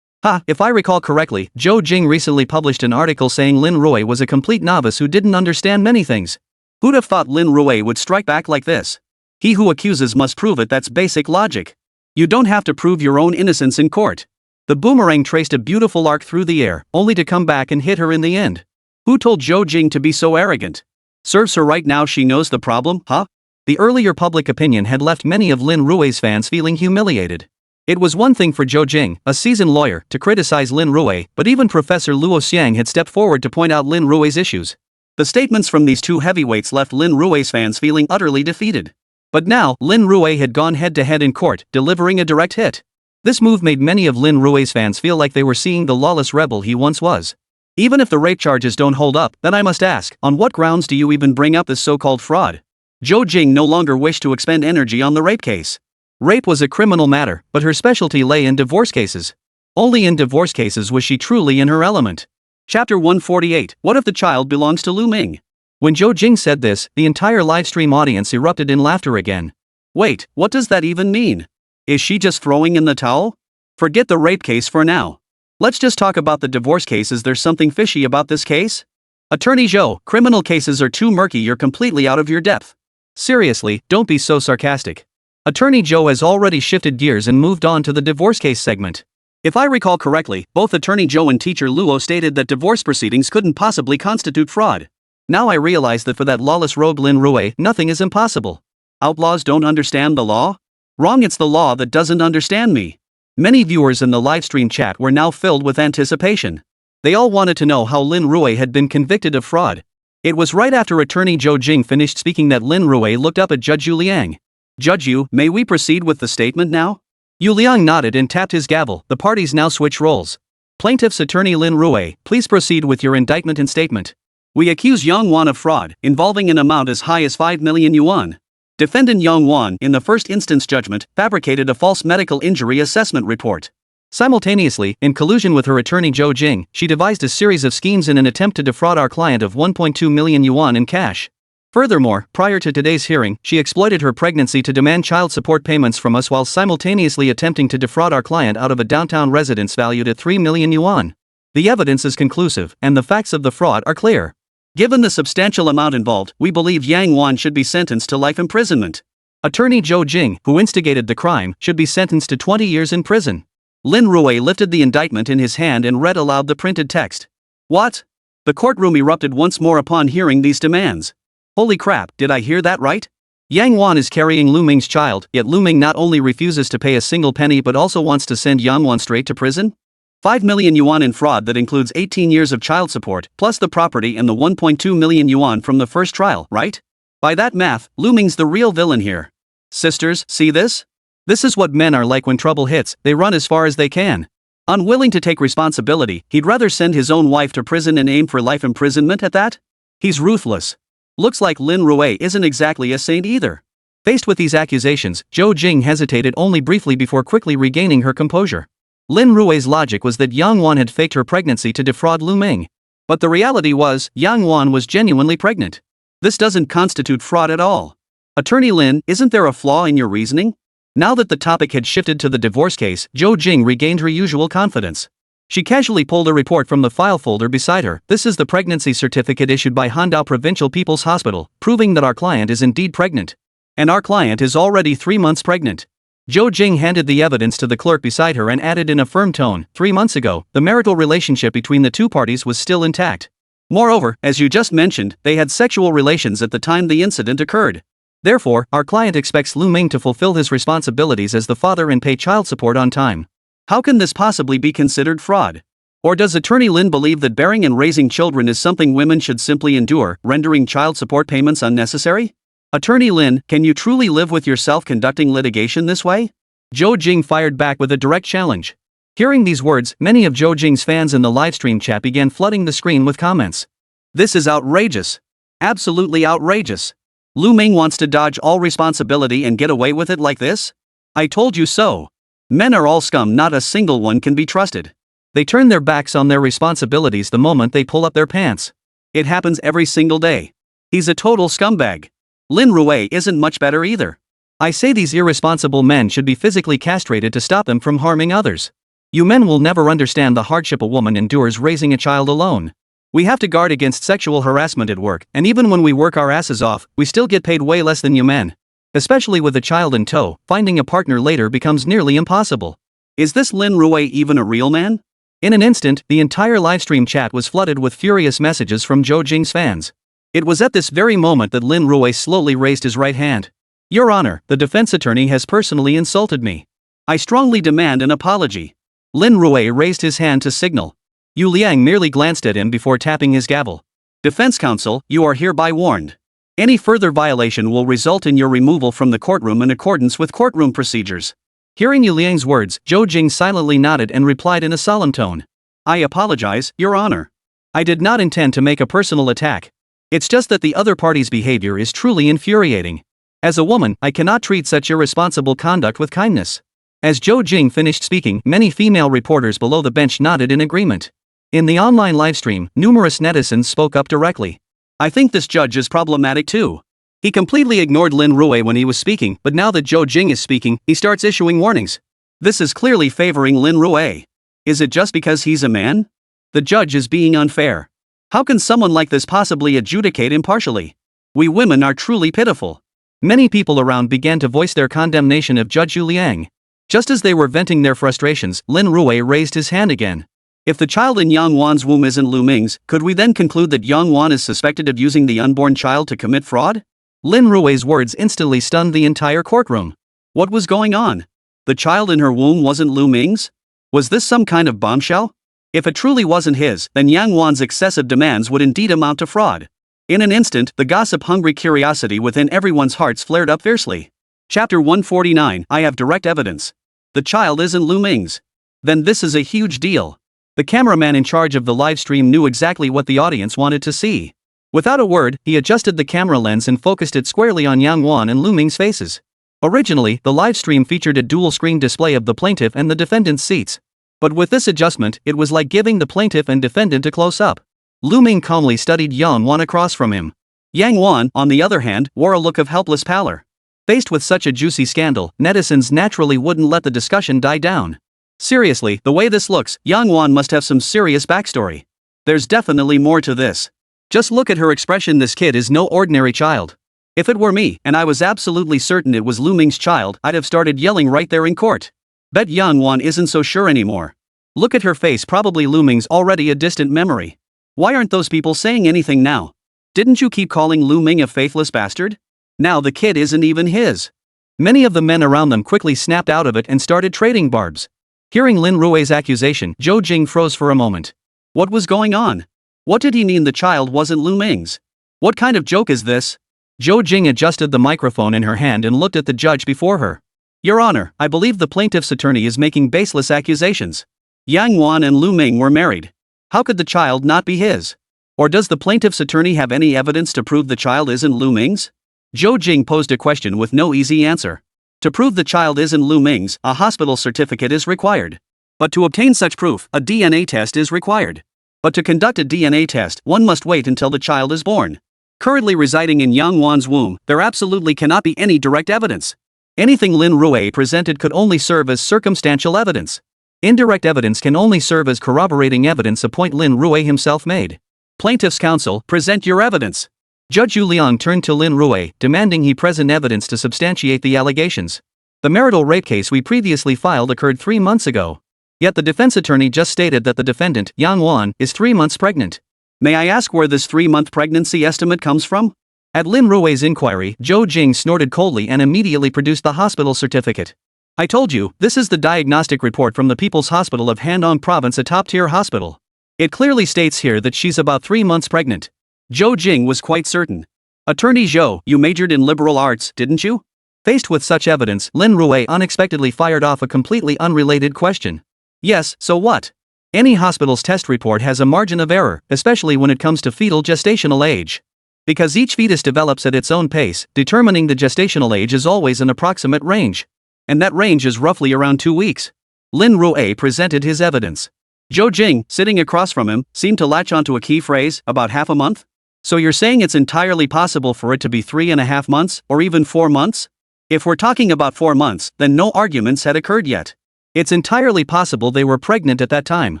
If I recall correctly, Zhou Jing recently published an article saying Lin Rui was a complete novice who didn't understand many things. Who'd have thought Lin Rui would strike back like this? He who accuses must prove it. That's basic logic. You don't have to prove your own innocence in court. The boomerang traced a beautiful arc through the air, only to come back and hit her in the end. Who told Zhou Jing to be so arrogant? Serves her right now she knows the problem, huh? The earlier public opinion had left many of Lin Rui's fans feeling humiliated. It was one thing for Zhou Jing, a seasoned lawyer, to criticize Lin Rui, but even Professor Luo Xiang had stepped forward to point out Lin Rui's issues. The statements from these two heavyweights left Lin Rui's fans feeling utterly defeated. But now, Lin Rui had gone head-to-head in court, delivering a direct hit. This move made many of Lin Rui's fans feel like they were seeing the lawless rebel he once was. Even if the rape charges don't hold up, then I must ask, on what grounds do you even bring up this so-called fraud? Zhou Jing no longer wished to expend energy on the rape case. Rape was a criminal matter, but her specialty lay in divorce cases. Only in divorce cases was she truly in her element. Chapter 148, What if the child belongs to Lu Ming? When Zhou Jing said this, the entire livestream audience erupted in laughter again. Wait, what does that even mean? Is she just throwing in the towel? Forget the rape case for now. Let's just talk about the divorce case. Is there something fishy about this case? Attorney Zhou, criminal cases are too murky. You're completely out of your depth. Seriously, don't be so sarcastic. Attorney Zhou has already shifted gears and moved on to the divorce case segment. If I recall correctly, both Attorney Zhou and Teacher Luo stated that divorce proceedings couldn't possibly constitute fraud. Now I realize that for that lawless rogue Lin Rui, nothing is impossible. Outlaws don't understand the law? Wrong, it's the law that doesn't understand me. Many viewers in the livestream chat were now filled with anticipation. They all wanted to know how Lin Rui had been convicted of fraud. It was right after Attorney Zhou Jing finished speaking that Lin Rui looked up at Judge Yu Liang. Judge Yu, may we proceed with the statement now? Yu Liang nodded and tapped his gavel. The parties now switch roles. Plaintiff's attorney Lin Rui, please proceed with your indictment and statement. We accuse Yang Wan of fraud, involving an amount as high as 5 million yuan. Defendant Yang Wan, in the first instance judgment, fabricated a false medical injury assessment report. Simultaneously, in collusion with her attorney Zhou Jing, she devised a series of schemes in an attempt to defraud our client of 1.2 million yuan in cash. Furthermore, prior to today's hearing, she exploited her pregnancy to demand child support payments from us while simultaneously attempting to defraud our client out of a downtown residence valued at 3 million yuan. The evidence is conclusive, and the facts of the fraud are clear. Given the substantial amount involved, we believe Yang Wan should be sentenced to life imprisonment. Attorney Zhou Jing, who instigated the crime, should be sentenced to 20 years in prison. Lin Rui lifted the indictment in his hand and read aloud the printed text. What? The courtroom erupted once more upon hearing these demands. Holy crap, did I hear that right? Yang Wan is carrying Lu Ming's child, yet Lu Ming not only refuses to pay a single penny but also wants to send Yang Wan straight to prison? 5 million yuan in fraud that includes 18 years of child support, plus the property and the 1.2 million yuan from the first trial, right? By that math, Lu Ming's the real villain here. Sisters, see this? This is what men are like when trouble hits, they run as far as they can. Unwilling to take responsibility, he'd rather send his own wife to prison and aim for life imprisonment at that? He's ruthless. Looks like Lin Rui isn't exactly a saint either. Faced with these accusations, Zhou Jing hesitated only briefly before quickly regaining her composure. Lin Rui's logic was that Yang Wan had faked her pregnancy to defraud Lu Ming. But the reality was, Yang Wan was genuinely pregnant. This doesn't constitute fraud at all. Attorney Lin, isn't there a flaw in your reasoning? Now that the topic had shifted to the divorce case, Zhou Jing regained her usual confidence. She casually pulled a report from the file folder beside her. This is the pregnancy certificate issued by Handao Provincial People's Hospital, proving that our client is indeed pregnant. And our client is already 3 months pregnant. Zhou Jing handed the evidence to the clerk beside her and added in a firm tone, 3 months ago, the marital relationship between the two parties was still intact. Moreover, as you just mentioned, they had sexual relations at the time the incident occurred. Therefore, our client expects Lu Ming to fulfill his responsibilities as the father and pay child support on time. How can this possibly be considered fraud? Or does attorney Lin believe that bearing and raising children is something women should simply endure, rendering child support payments unnecessary? Attorney Lin, can you truly live with yourself conducting litigation this way? Zhou Jing fired back with a direct challenge. Hearing these words, many of Zhou Jing's fans in the livestream chat began flooding the screen with comments. This is outrageous. Absolutely outrageous. Lu Ming wants to dodge all responsibility and get away with it like this? I told you so. Men are all scum, not a single one can be trusted. They turn their backs on their responsibilities the moment they pull up their pants. It happens every single day. He's a total scumbag. Lin Rui isn't much better either. I say these irresponsible men should be physically castrated to stop them from harming others. You men will never understand the hardship a woman endures raising a child alone. We have to guard against sexual harassment at work, and even when we work our asses off, we still get paid way less than you men. Especially with a child in tow, finding a partner later becomes nearly impossible. Is this Lin Rui even a real man? In an instant, the entire livestream chat was flooded with furious messages from Zhou Jing's fans. It was at this very moment that Lin Rui slowly raised his right hand. Your Honor, the defense attorney has personally insulted me. I strongly demand an apology. Lin Rui raised his hand to signal. Yu Liang merely glanced at him before tapping his gavel. Defense counsel, you are hereby warned. Any further violation will result in your removal from the courtroom in accordance with courtroom procedures. Hearing Yu Liang's words, Zhou Jing silently nodded and replied in a solemn tone. I apologize, Your Honor. I did not intend to make a personal attack. It's just that the other party's behavior is truly infuriating. As a woman, I cannot treat such irresponsible conduct with kindness. As Zhou Jing finished speaking, many female reporters below the bench nodded in agreement. In the online livestream, numerous netizens spoke up directly. I think this judge is problematic too. He completely ignored Lin Rui when he was speaking, but now that Zhou Jing is speaking, he starts issuing warnings. This is clearly favoring Lin Rui. Is it just because he's a man? The judge is being unfair. How can someone like this possibly adjudicate impartially? We women are truly pitiful. Many people around began to voice their condemnation of Judge Yu Liang. Just as they were venting their frustrations, Lin Rui raised his hand again. If the child in Yang Wan's womb isn't Lu Ming's, could we then conclude that Yang Wan is suspected of using the unborn child to commit fraud? Lin Rui's words instantly stunned the entire courtroom. What was going on? The child in her womb wasn't Lu Ming's? Was this some kind of bombshell? If it truly wasn't his, then Yang Wan's excessive demands would indeed amount to fraud. In an instant, the gossip-hungry curiosity within everyone's hearts flared up fiercely. Chapter 149, I have direct evidence. The child isn't Lu Ming's. Then this is a huge deal. The cameraman in charge of the live stream knew exactly what the audience wanted to see. Without a word, he adjusted the camera lens and focused it squarely on Yang Wan and Lu Ming's faces. Originally, the live stream featured a dual-screen display of the plaintiff and the defendant's seats. But with this adjustment, it was like giving the plaintiff and defendant a close-up. Lu Ming calmly studied Yang Wan across from him. Yang Wan, on the other hand, wore a look of helpless pallor. Faced with such a juicy scandal, netizens naturally wouldn't let the discussion die down. Seriously, the way this looks, Yang Wan must have some serious backstory. There's definitely more to this. Just look at her expression. This kid is no ordinary child. If it were me, and I was absolutely certain it was Lu Ming's child, I'd have started yelling right there in court. Bet Yang Wan isn't so sure anymore. Look at her face, probably Lu Ming's already a distant memory. Why aren't those people saying anything now? Didn't you keep calling Lu Ming a faithless bastard? Now the kid isn't even his. Many of the men around them quickly snapped out of it and started trading barbs. Hearing Lin Rui's accusation, Zhou Jing froze for a moment. What was going on? What did he mean the child wasn't Lu Ming's? What kind of joke is this? Zhou Jing adjusted the microphone in her hand and looked at the judge before her. Your Honor, I believe the plaintiff's attorney is making baseless accusations. Yang Wan and Lu Ming were married. How could the child not be his? Or does the plaintiff's attorney have any evidence to prove the child isn't Lu Ming's? Zhou Jing posed a question with no easy answer. To prove the child isn't Lu Ming's, a hospital certificate is required. But to obtain such proof, a DNA test is required. But to conduct a DNA test, one must wait until the child is born. Currently residing in Yang Wan's womb, there absolutely cannot be any direct evidence. Anything Lin Rui presented could only serve as circumstantial evidence. Indirect evidence can only serve as corroborating evidence, a point Lin Rui himself made. Plaintiff's counsel, present your evidence. Judge Yu Liang turned to Lin Rui, demanding he present evidence to substantiate the allegations. The marital rape case we previously filed occurred 3 months ago. Yet the defense attorney just stated that the defendant, Yang Wan, is 3 months pregnant. May I ask where this 3-month pregnancy estimate comes from? At Lin Rui's inquiry, Zhou Jing snorted coldly and immediately produced the hospital certificate. I told you, this is the diagnostic report from the People's Hospital of Handong Province, a top-tier hospital. It clearly states here that she's about 3 months pregnant. Zhou Jing was quite certain. Attorney Zhou, you majored in liberal arts, didn't you? Faced with such evidence, Lin Rui unexpectedly fired off a completely unrelated question. Yes, so what? Any hospital's test report has a margin of error, especially when it comes to fetal gestational age. Because each fetus develops at its own pace, determining the gestational age is always an approximate range. And that range is roughly around 2 weeks. Lin Rui presented his evidence. Zhou Jing, sitting across from him, seemed to latch onto a key phrase, about half a month? So you're saying it's entirely possible for it to be 3.5 months, or even 4 months? If we're talking about 4 months, then no arguments had occurred yet. It's entirely possible they were pregnant at that time.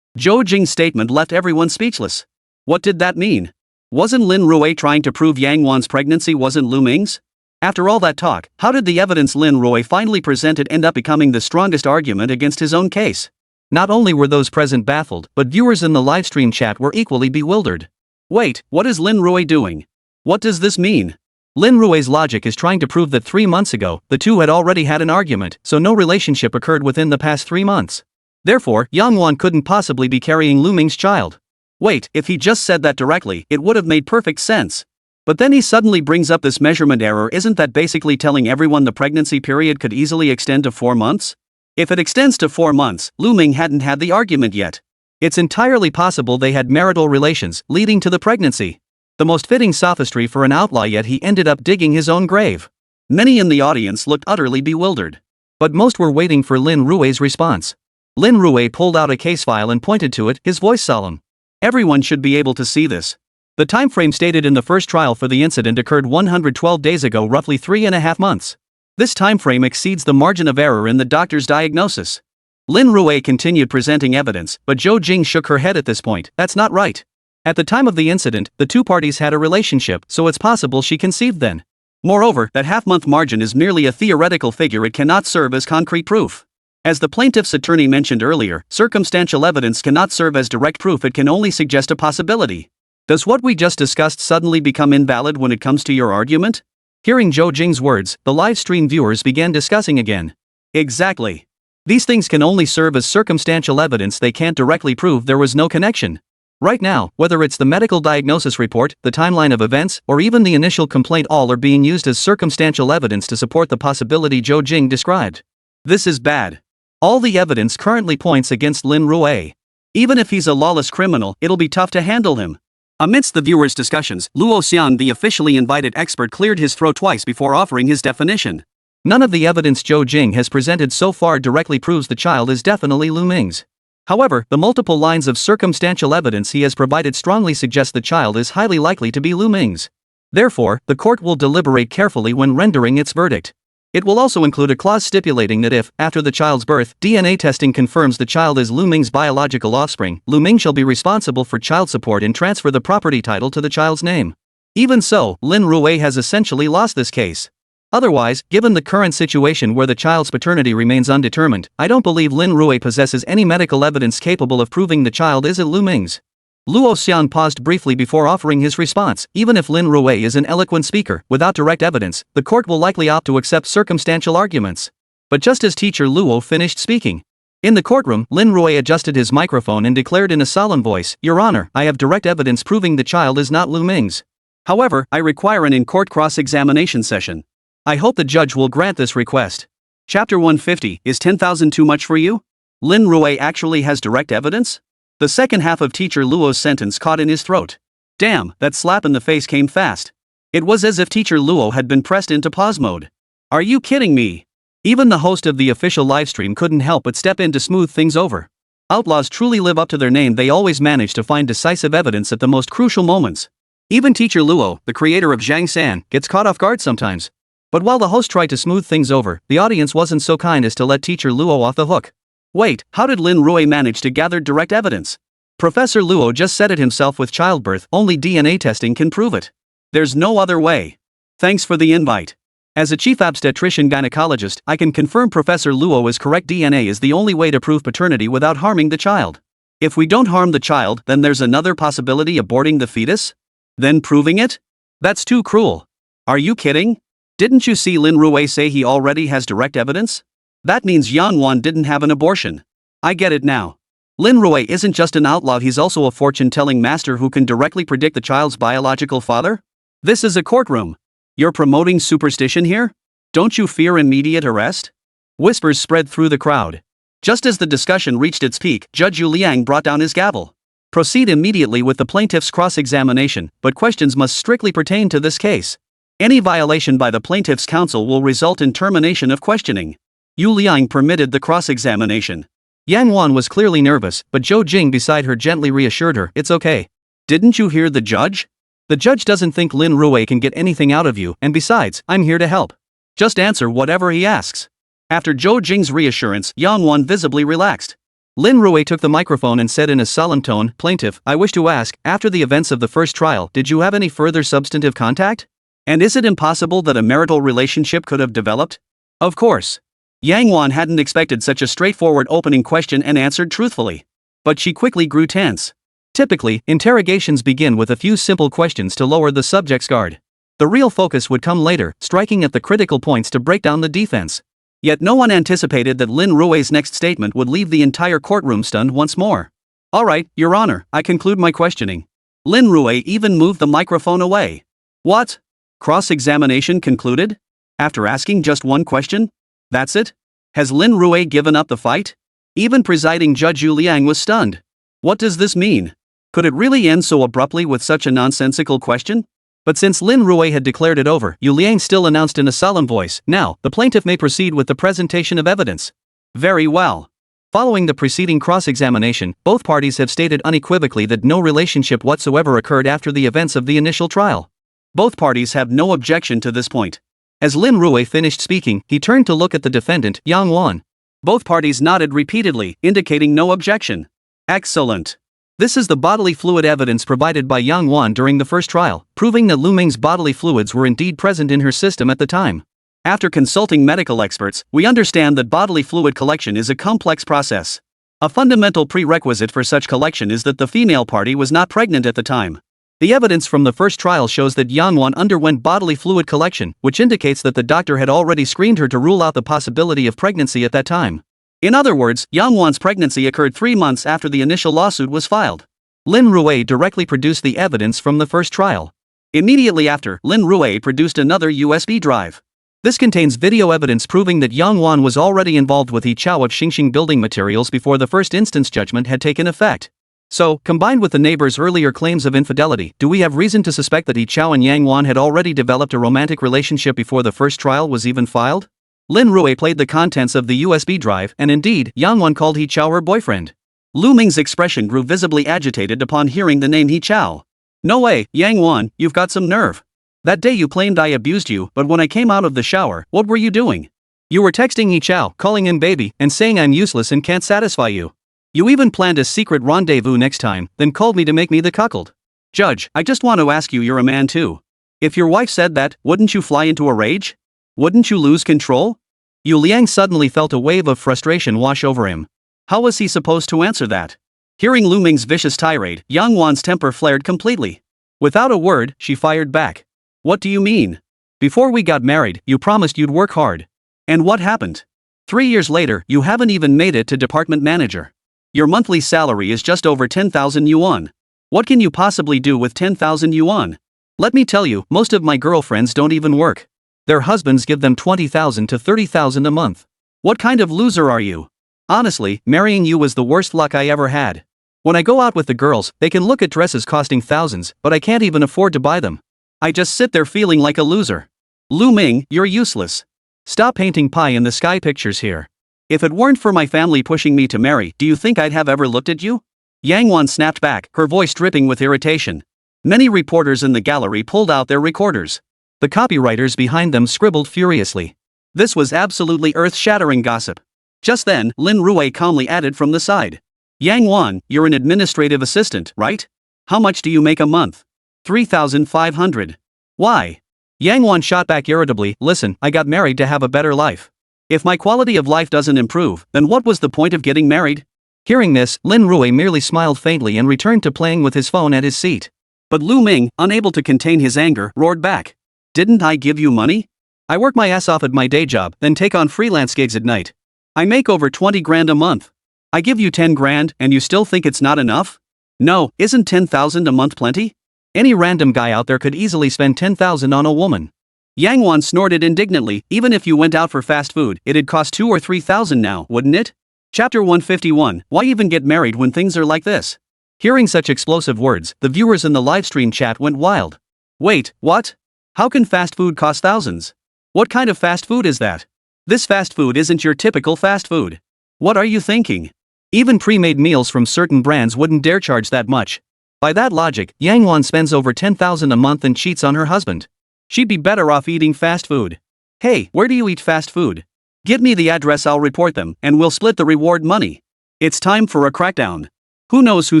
Zhou Jing's statement left everyone speechless. What did that mean? Wasn't Lin Rui trying to prove Yang Wan's pregnancy wasn't Lu Ming's? After all that talk, how did the evidence Lin Rui finally presented end up becoming the strongest argument against his own case? Not only were those present baffled, but viewers in the livestream chat were equally bewildered. Wait, what is Lin Rui doing? What does this mean? Lin Rui's logic is trying to prove that 3 months ago, the two had already had an argument, so no relationship occurred within the past 3 months. Therefore, Yang Wan couldn't possibly be carrying Lu Ming's child. Wait, if he just said that directly, it would have made perfect sense. But then he suddenly brings up this measurement error. Isn't that basically telling everyone the pregnancy period could easily extend to 4 months? If it extends to 4 months, Lu Ming hadn't had the argument yet. It's entirely possible they had marital relations, leading to the pregnancy. The most fitting sophistry for an outlaw, yet he ended up digging his own grave. Many in the audience looked utterly bewildered. But most were waiting for Lin Rui's response. Lin Rui pulled out a case file and pointed to it, his voice solemn. Everyone should be able to see this. The time frame stated in the first trial for the incident occurred 112 days ago, roughly 3.5 months. This time frame exceeds the margin of error in the doctor's diagnosis. Lin Rui continued presenting evidence, but Zhou Jing shook her head at this point. That's not right. At the time of the incident, the two parties had a relationship, so it's possible she conceived then. Moreover, that half-month margin is merely a theoretical figure. It cannot serve as concrete proof. As the plaintiff's attorney mentioned earlier, circumstantial evidence cannot serve as direct proof. It can only suggest a possibility. Does what we just discussed suddenly become invalid when it comes to your argument? Hearing Zhou Jing's words, the live stream viewers began discussing again. Exactly. These things can only serve as circumstantial evidence. They can't directly prove there was no connection. Right now, whether it's the medical diagnosis report, the timeline of events, or even the initial complaint, all are being used as circumstantial evidence to support the possibility Zhou Jing described. This is bad. All the evidence currently points against Lin Rui. Even if he's a lawless criminal, it'll be tough to handle him. Amidst the viewers' discussions, Luo Xian, the officially invited expert, cleared his throat twice before offering his definition. None of the evidence Zhou Jing has presented so far directly proves the child is definitely Lu Ming's. However, the multiple lines of circumstantial evidence he has provided strongly suggest the child is highly likely to be Lu Ming's. Therefore, the court will deliberate carefully when rendering its verdict. It will also include a clause stipulating that if, after the child's birth, DNA testing confirms the child is Lu Ming's biological offspring, Lu Ming shall be responsible for child support and transfer the property title to the child's name. Even so, Lin Rui has essentially lost this case. Otherwise, given the current situation where the child's paternity remains undetermined, I don't believe Lin Rui possesses any medical evidence capable of proving the child is Lu Ming's. Luo Xian paused briefly before offering his response. Even if Lin Rui is an eloquent speaker, without direct evidence, the court will likely opt to accept circumstantial arguments. But just as teacher Luo finished speaking, in the courtroom, Lin Rui adjusted his microphone and declared in a solemn voice, "Your Honor, I have direct evidence proving the child is not Lu Ming's. However, I require an in-court cross-examination session. I hope the judge will grant this request." Chapter 150, is 10,000 too much for you? Lin Rui actually has direct evidence? The second half of teacher Luo's sentence caught in his throat. Damn, that slap in the face came fast. It was as if teacher Luo had been pressed into pause mode. Are you kidding me? Even the host of the official livestream couldn't help but step in to smooth things over. Outlaws truly live up to their name. They always manage to find decisive evidence at the most crucial moments. Even teacher Luo, the creator of Zhang San, gets caught off guard sometimes. But while the host tried to smooth things over, the audience wasn't so kind as to let teacher Luo off the hook. Wait, how did Lin Rui manage to gather direct evidence? Professor Luo just said it himself with childbirth, only DNA testing can prove it. There's no other way. Thanks for the invite. As a chief obstetrician gynecologist, I can confirm Professor Luo is correct. DNA is the only way to prove paternity without harming the child. If we don't harm the child, then there's another possibility aborting the fetus? Then proving it? That's too cruel. Are you kidding? Didn't you see Lin Rui say he already has direct evidence? That means Yang Wan didn't have an abortion. I get it now. Lin Rui isn't just an outlaw, he's also a fortune-telling master who can directly predict the child's biological father? This is a courtroom. You're promoting superstition here? Don't you fear immediate arrest? Whispers spread through the crowd. Just as the discussion reached its peak, Judge Yu Liang brought down his gavel. Proceed immediately with the plaintiff's cross-examination, but questions must strictly pertain to this case. Any violation by the plaintiff's counsel will result in termination of questioning. Yu Liang permitted the cross-examination. Yang Wan was clearly nervous, but Zhou Jing beside her gently reassured her, "It's okay. Didn't you hear the judge? The judge doesn't think Lin Rui can get anything out of you, and besides, I'm here to help. Just answer whatever he asks." After Zhou Jing's reassurance, Yang Wan visibly relaxed. Lin Rui took the microphone and said in a solemn tone, "Plaintiff, I wish to ask, after the events of the first trial, did you have any further substantive contact? And is it impossible that a marital relationship could have developed?" Of course. Yang Wan hadn't expected such a straightforward opening question and answered truthfully. But she quickly grew tense. Typically, interrogations begin with a few simple questions to lower the subject's guard. The real focus would come later, striking at the critical points to break down the defense. Yet no one anticipated that Lin Rui's next statement would leave the entire courtroom stunned once more. "All right, Your Honor, I conclude my questioning." Lin Rui even moved the microphone away. "What? Cross-examination concluded? After asking just one question? That's it? Has Lin Rui given up the fight?" Even presiding Judge Yu Liang was stunned. What does this mean? Could it really end so abruptly with such a nonsensical question? But since Lin Rui had declared it over, Yu Liang still announced in a solemn voice, "Now, the plaintiff may proceed with the presentation of evidence." Very well. Following the preceding cross-examination, both parties have stated unequivocally that no relationship whatsoever occurred after the events of the initial trial. Both parties have no objection to this point. As Lin Rui finished speaking, he turned to look at the defendant, Yang Wan. Both parties nodded repeatedly, indicating no objection. Excellent. This is the bodily fluid evidence provided by Yang Wan during the first trial, proving that Lu Ming's bodily fluids were indeed present in her system at the time. After consulting medical experts, we understand that bodily fluid collection is a complex process. A fundamental prerequisite for such collection is that the female party was not pregnant at the time. The evidence from the first trial shows that Yang Wan underwent bodily fluid collection, which indicates that the doctor had already screened her to rule out the possibility of pregnancy at that time. In other words, Yang Wan's pregnancy occurred 3 months after the initial lawsuit was filed. Lin Rui directly produced the evidence from the first trial. Immediately after, Lin Rui produced another USB drive. This contains video evidence proving that Yang Wan was already involved with He Chao of Xingxing building materials before the first instance judgment had taken effect. So, combined with the neighbor's earlier claims of infidelity, do we have reason to suspect that He Chao and Yang Wan had already developed a romantic relationship before the first trial was even filed? Lin Rui played the contents of the USB drive, and indeed, Yang Wan called He Chao her boyfriend. Lu Ming's expression grew visibly agitated upon hearing the name He Chao. "No way, Yang Wan, you've got some nerve. That day you claimed I abused you, but when I came out of the shower, what were you doing? You were texting He Chao, calling him baby, and saying I'm useless and can't satisfy you. You even planned a secret rendezvous next time, then called me to make me the cuckold. Judge, I just want to ask you, you're a man too. If your wife said that, wouldn't you fly into a rage? Wouldn't you lose control?" Yu Liang suddenly felt a wave of frustration wash over him. How was he supposed to answer that? Hearing Lu Ming's vicious tirade, Yang Wan's temper flared completely. Without a word, she fired back. "What do you mean? Before we got married, you promised you'd work hard. And what happened? 3 years later, you haven't even made it to department manager. Your monthly salary is just over 10,000 yuan. What can you possibly do with 10,000 yuan? Let me tell you, most of my girlfriends don't even work. Their husbands give them 20,000 to 30,000 a month. What kind of loser are you? Honestly, marrying you was the worst luck I ever had. When I go out with the girls, they can look at dresses costing thousands, but I can't even afford to buy them. I just sit there feeling like a loser. Lu Ming, you're useless. Stop painting pie in the sky pictures here. If it weren't for my family pushing me to marry, do you think I'd have ever looked at you?" Yang Wan snapped back, her voice dripping with irritation. Many reporters in the gallery pulled out their recorders. The copywriters behind them scribbled furiously. This was absolutely earth-shattering gossip. Just then, Lin Rui calmly added from the side. "Yang Wan, you're an administrative assistant, right? How much do you make a month?" 3,500. Why? Yang Wan shot back irritably, "Listen, I got married to have a better life. If my quality of life doesn't improve, then what was the point of getting married? Hearing this, Lin Rui merely smiled faintly and returned to playing with his phone at his seat. But Lu Ming, unable to contain his anger, roared back. Didn't I give you money? I work my ass off at my day job, then take on freelance gigs at night. I make over 20 grand a month. I give you 10 grand, and you still think it's not enough? No, isn't 10,000 a month plenty? Any random guy out there could easily spend 10,000 on a woman. Yang Wan snorted indignantly. Even if you went out for fast food, it'd cost 2 or 3,000 now, wouldn't it? Chapter 151, Why even get married when things are like this? Hearing such explosive words, the viewers in the livestream chat went wild. Wait, what? How can fast food cost thousands? What kind of fast food is that? This fast food isn't your typical fast food. What are you thinking? Even pre-made meals from certain brands wouldn't dare charge that much. By that logic, Yang Wan spends over 10,000 a month and cheats on her husband. She'd be better off eating fast food. Hey, where do you eat fast food? Give me the address, I'll report them, and we'll split the reward money. It's time for a crackdown. Who knows who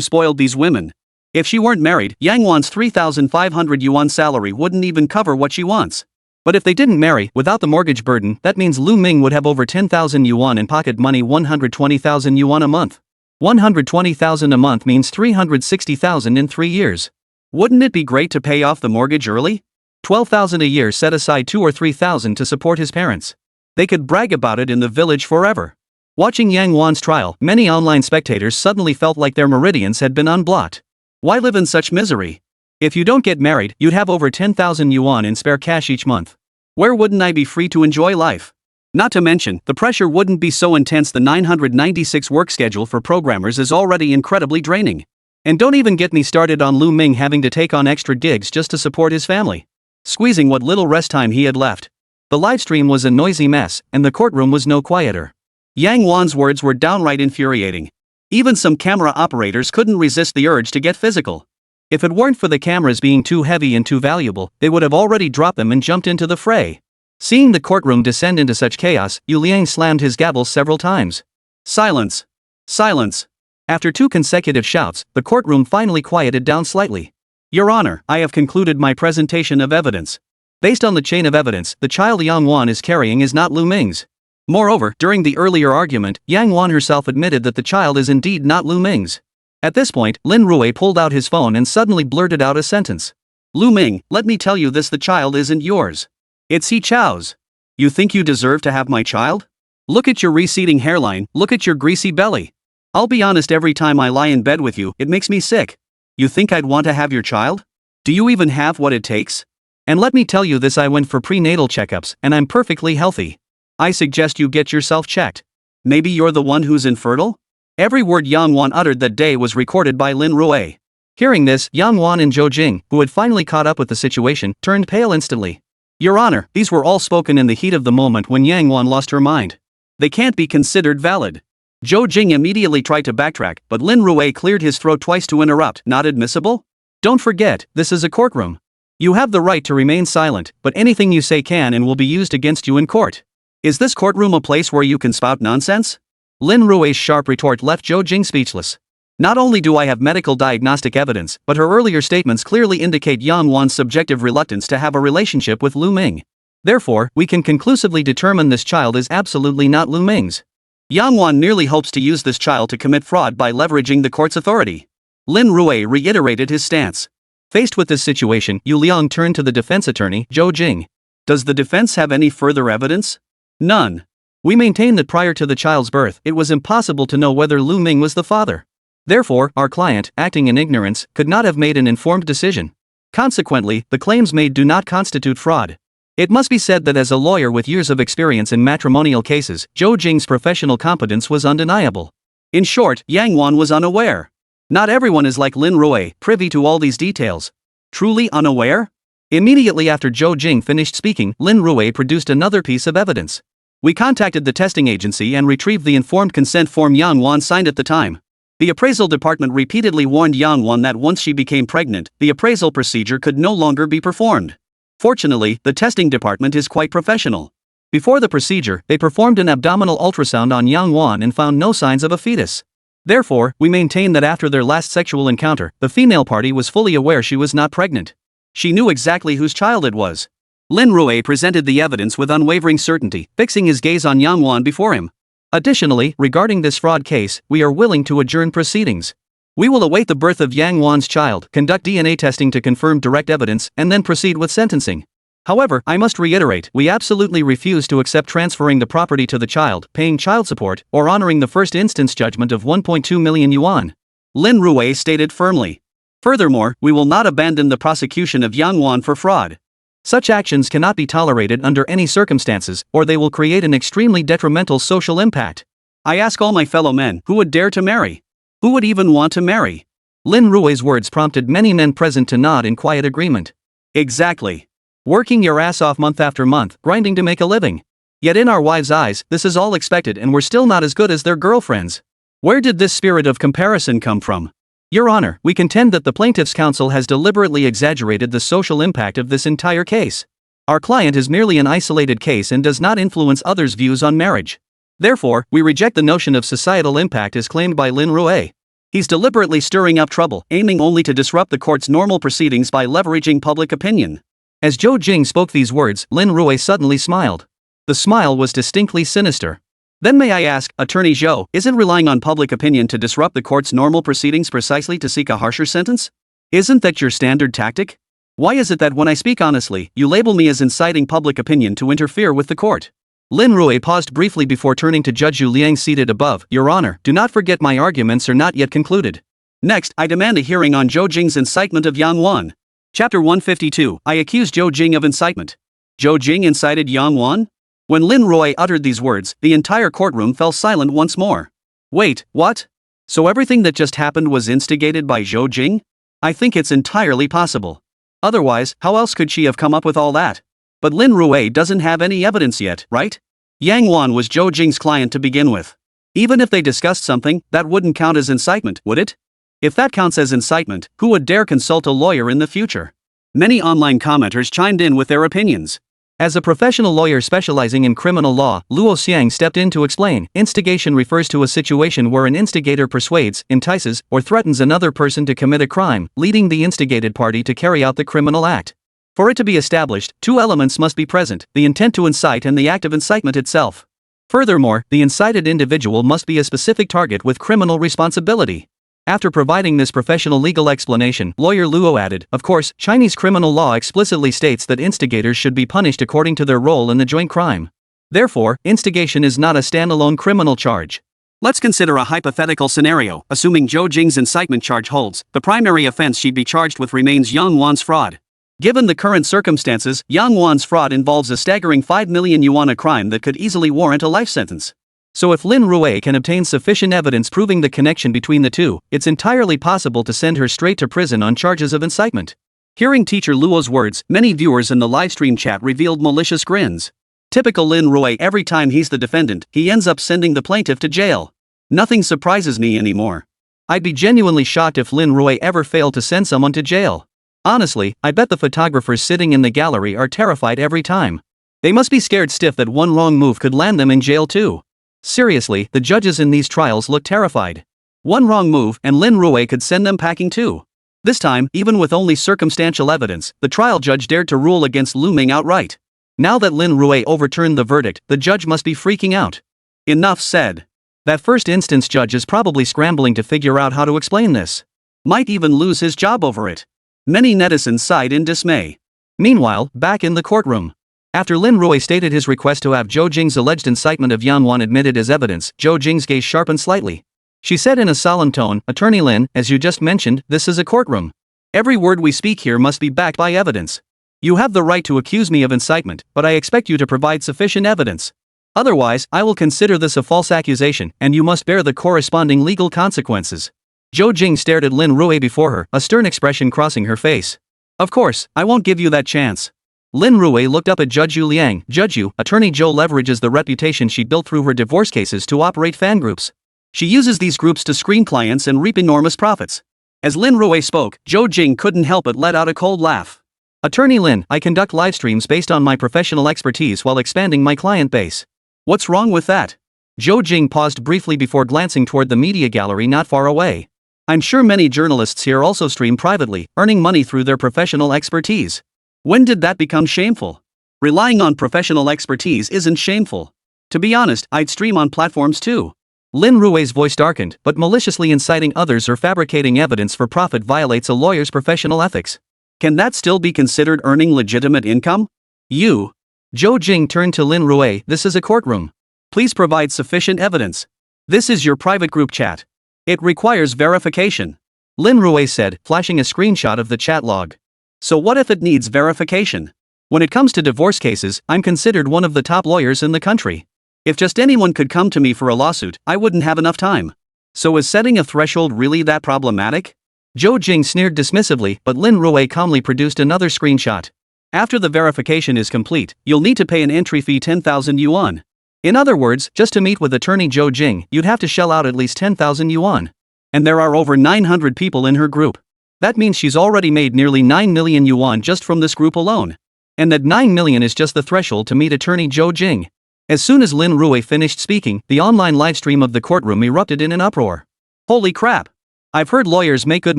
spoiled these women? If she weren't married, Yang Wan's 3,500 yuan salary wouldn't even cover what she wants. But if they didn't marry, without the mortgage burden, that means Lu Ming would have over 10,000 yuan in pocket money, 120,000 yuan a month. 120,000 a month means 360,000 in 3 years. Wouldn't it be great to pay off the mortgage early? 12,000 a year, set aside 2 or 3,000 to support his parents. They could brag about it in the village forever. Watching Yang Wan's trial, many online spectators suddenly felt like their meridians had been unblocked. Why live in such misery? If you don't get married, you'd have over 10,000 yuan in spare cash each month. Where wouldn't I be free to enjoy life? Not to mention, the pressure wouldn't be so intense. The 996 work schedule for programmers is already incredibly draining. And don't even get me started on Lu Ming having to take on extra gigs just to support his family, squeezing what little rest time he had left. The livestream was a noisy mess, and the courtroom was no quieter. Yang Wan's words were downright infuriating. Even some camera operators couldn't resist the urge to get physical. If it weren't for the cameras being too heavy and too valuable, they would have already dropped them and jumped into the fray. Seeing the courtroom descend into such chaos, Yu Liang slammed his gavel several times. Silence! Silence! After 2 consecutive shouts, the courtroom finally quieted down slightly. Your Honor, I have concluded my presentation of evidence. Based on the chain of evidence, the child Yang Wan is carrying is not Lu Ming's. Moreover, during the earlier argument, Yang Wan herself admitted that the child is indeed not Lu Ming's. At this point, Lin Rui pulled out his phone and suddenly blurted out a sentence. Lu Ming, let me tell you this, the child isn't yours. It's He Chao's. You think you deserve to have my child? Look at your receding hairline, look at your greasy belly. I'll be honest, every time I lie in bed with you, it makes me sick. You think I'd want to have your child? Do you even have what it takes? And let me tell you this, I went for prenatal checkups, and I'm perfectly healthy. I suggest you get yourself checked. Maybe you're the one who's infertile? Every word Yang Wan uttered that day was recorded by Lin Rui. Hearing this, Yang Wan and Zhou Jing, who had finally caught up with the situation, turned pale instantly. Your Honor, these were all spoken in the heat of the moment when Yang Wan lost her mind. They can't be considered valid. Zhou Jing immediately tried to backtrack, but Lin Rui cleared his throat twice to interrupt. Not admissible? Don't forget, this is a courtroom. You have the right to remain silent, but anything you say can and will be used against you in court. Is this courtroom a place where you can spout nonsense? Lin Rui's sharp retort left Zhou Jing speechless. Not only do I have medical diagnostic evidence, but her earlier statements clearly indicate Yang Wan's subjective reluctance to have a relationship with Lu Ming. Therefore, we can conclusively determine this child is absolutely not Lu Ming's. Yang Wan merely hopes to use this child to commit fraud by leveraging the court's authority. Lin Rui reiterated his stance. Faced with this situation, Yu Liang turned to the defense attorney, Zhou Jing. Does the defense have any further evidence? None. We maintain that prior to the child's birth, it was impossible to know whether Lu Ming was the father. Therefore, our client, acting in ignorance, could not have made an informed decision. Consequently, the claims made do not constitute fraud. It must be said that as a lawyer with years of experience in matrimonial cases, Zhou Jing's professional competence was undeniable. In short, Yang Wan was unaware. Not everyone is like Lin Rui, privy to all these details. Truly unaware? Immediately after Zhou Jing finished speaking, Lin Rui produced another piece of evidence. We contacted the testing agency and retrieved the informed consent form Yang Wan signed at the time. The appraisal department repeatedly warned Yang Wan that once she became pregnant, the appraisal procedure could no longer be performed. Fortunately, the testing department is quite professional. Before the procedure, they performed an abdominal ultrasound on Yang Wan and found no signs of a fetus. Therefore, we maintain that after their last sexual encounter, the female party was fully aware she was not pregnant. She knew exactly whose child it was. Lin Rui presented the evidence with unwavering certainty, fixing his gaze on Yang Wan before him. Additionally, regarding this fraud case, we are willing to adjourn proceedings. We will await the birth of Yang Wan's child, conduct DNA testing to confirm direct evidence, and then proceed with sentencing. However, I must reiterate, we absolutely refuse to accept transferring the property to the child, paying child support, or honoring the first instance judgment of 1.2 million yuan. Lin Rui stated firmly. Furthermore, we will not abandon the prosecution of Yang Wan for fraud. Such actions cannot be tolerated under any circumstances, or they will create an extremely detrimental social impact. I ask all my fellow men, who would dare to marry? Who would even want to marry? Lin Rui's words prompted many men present to nod in quiet agreement. Exactly. Working your ass off month after month, grinding to make a living. Yet in our wives' eyes, this is all expected and we're still not as good as their girlfriends. Where did this spirit of comparison come from? Your Honor, we contend that the plaintiff's counsel has deliberately exaggerated the social impact of this entire case. Our client is merely an isolated case and does not influence others' views on marriage. Therefore, we reject the notion of societal impact as claimed by Lin Rui. He's deliberately stirring up trouble, aiming only to disrupt the court's normal proceedings by leveraging public opinion. As Zhou Jing spoke these words, Lin Rui suddenly smiled. The smile was distinctly sinister. Then may I ask, Attorney Zhou, isn't relying on public opinion to disrupt the court's normal proceedings precisely to seek a harsher sentence? Isn't that your standard tactic? Why is it that when I speak honestly, you label me as inciting public opinion to interfere with the court? Lin Rui paused briefly before turning to Judge Yu Liang seated above. Your Honor, do not forget my arguments are not yet concluded. Next, I demand a hearing on Zhou Jing's incitement of Yang Wan. Chapter 152, I accuse Zhou Jing of incitement. Zhou Jing incited Yang Wan? When Lin Rui uttered these words, the entire courtroom fell silent once more. Wait, what? So everything that just happened was instigated by Zhou Jing? I think it's entirely possible. Otherwise, how else could she have come up with all that? But Lin Rui doesn't have any evidence yet, right? Yang Wan was Zhou Jing's client to begin with. Even if they discussed something, that wouldn't count as incitement, would it? If that counts as incitement, who would dare consult a lawyer in the future? Many online commenters chimed in with their opinions. As a professional lawyer specializing in criminal law, Luo Xiang stepped in to explain. Instigation refers to a situation where an instigator persuades, entices, or threatens another person to commit a crime, leading the instigated party to carry out the criminal act. For it to be established, two elements must be present, the intent to incite and the act of incitement itself. Furthermore, the incited individual must be a specific target with criminal responsibility. After providing this professional legal explanation, lawyer Luo added, of course, Chinese criminal law explicitly states that instigators should be punished according to their role in the joint crime. Therefore, instigation is not a standalone criminal charge. Let's consider a hypothetical scenario. Assuming Zhou Jing's incitement charge holds, the primary offense she'd be charged with remains Yang Wan's fraud. Given the current circumstances, Yang Wan's fraud involves a staggering 5 million yuan, a crime that could easily warrant a life sentence. So if Lin Rui can obtain sufficient evidence proving the connection between the two, it's entirely possible to send her straight to prison on charges of incitement. Hearing teacher Luo's words, many viewers in the livestream chat revealed malicious grins. Typical Lin Rui, every time he's the defendant, he ends up sending the plaintiff to jail. Nothing surprises me anymore. I'd be genuinely shocked if Lin Rui ever failed to send someone to jail. Honestly, I bet the photographers sitting in the gallery are terrified every time. They must be scared stiff that one wrong move could land them in jail too. Seriously, the judges in these trials look terrified. One wrong move, and Lin Rui could send them packing too. This time, even with only circumstantial evidence, the trial judge dared to rule against Lu Ming outright. Now that Lin Rui overturned the verdict, the judge must be freaking out. Enough said. That first instance judge is probably scrambling to figure out how to explain this. Might even lose his job over it. Many netizens sighed in dismay. Meanwhile, back in the courtroom. After Lin Rui stated his request to have Zhou Jing's alleged incitement of Yang Wan admitted as evidence, Zhou Jing's gaze sharpened slightly. She said in a solemn tone, Attorney Lin, as you just mentioned, this is a courtroom. Every word we speak here must be backed by evidence. You have the right to accuse me of incitement, but I expect you to provide sufficient evidence. Otherwise, I will consider this a false accusation, and you must bear the corresponding legal consequences. Zhou Jing stared at Lin Rui before her, a stern expression crossing her face. Of course, I won't give you that chance. Lin Rui looked up at Judge Yu Liang. Judge Yu, Attorney Zhou leverages the reputation she built through her divorce cases to operate fan groups. She uses these groups to screen clients and reap enormous profits. As Lin Rui spoke, Zhou Jing couldn't help but let out a cold laugh. Attorney Lin, I conduct live streams based on my professional expertise while expanding my client base. What's wrong with that? Zhou Jing paused briefly before glancing toward the media gallery not far away. I'm sure many journalists here also stream privately, earning money through their professional expertise. When did that become shameful? Relying on professional expertise isn't shameful. To be honest, I'd stream on platforms too. Lin Rui's voice darkened, but maliciously inciting others or fabricating evidence for profit violates a lawyer's professional ethics. Can that still be considered earning legitimate income? You. Zhou Jing turned to Lin Rui. This is a courtroom. Please provide sufficient evidence. This is your private group chat. It requires verification. Lin Rui said, flashing a screenshot of the chat log. So what if it needs verification? When it comes to divorce cases, I'm considered one of the top lawyers in the country. If just anyone could come to me for a lawsuit, I wouldn't have enough time. So is setting a threshold really that problematic? Zhou Jing sneered dismissively, but Lin Rui calmly produced another screenshot. After the verification is complete, you'll need to pay an entry fee 10,000 yuan. In other words, just to meet with attorney Zhou Jing, you'd have to shell out at least 10,000 yuan. And there are over 900 people in her group. That means she's already made nearly 9 million yuan just from this group alone. And that 9 million is just the threshold to meet attorney Zhou Jing. As soon as Lin Rui finished speaking, the online livestream of the courtroom erupted in an uproar. Holy crap! I've heard lawyers make good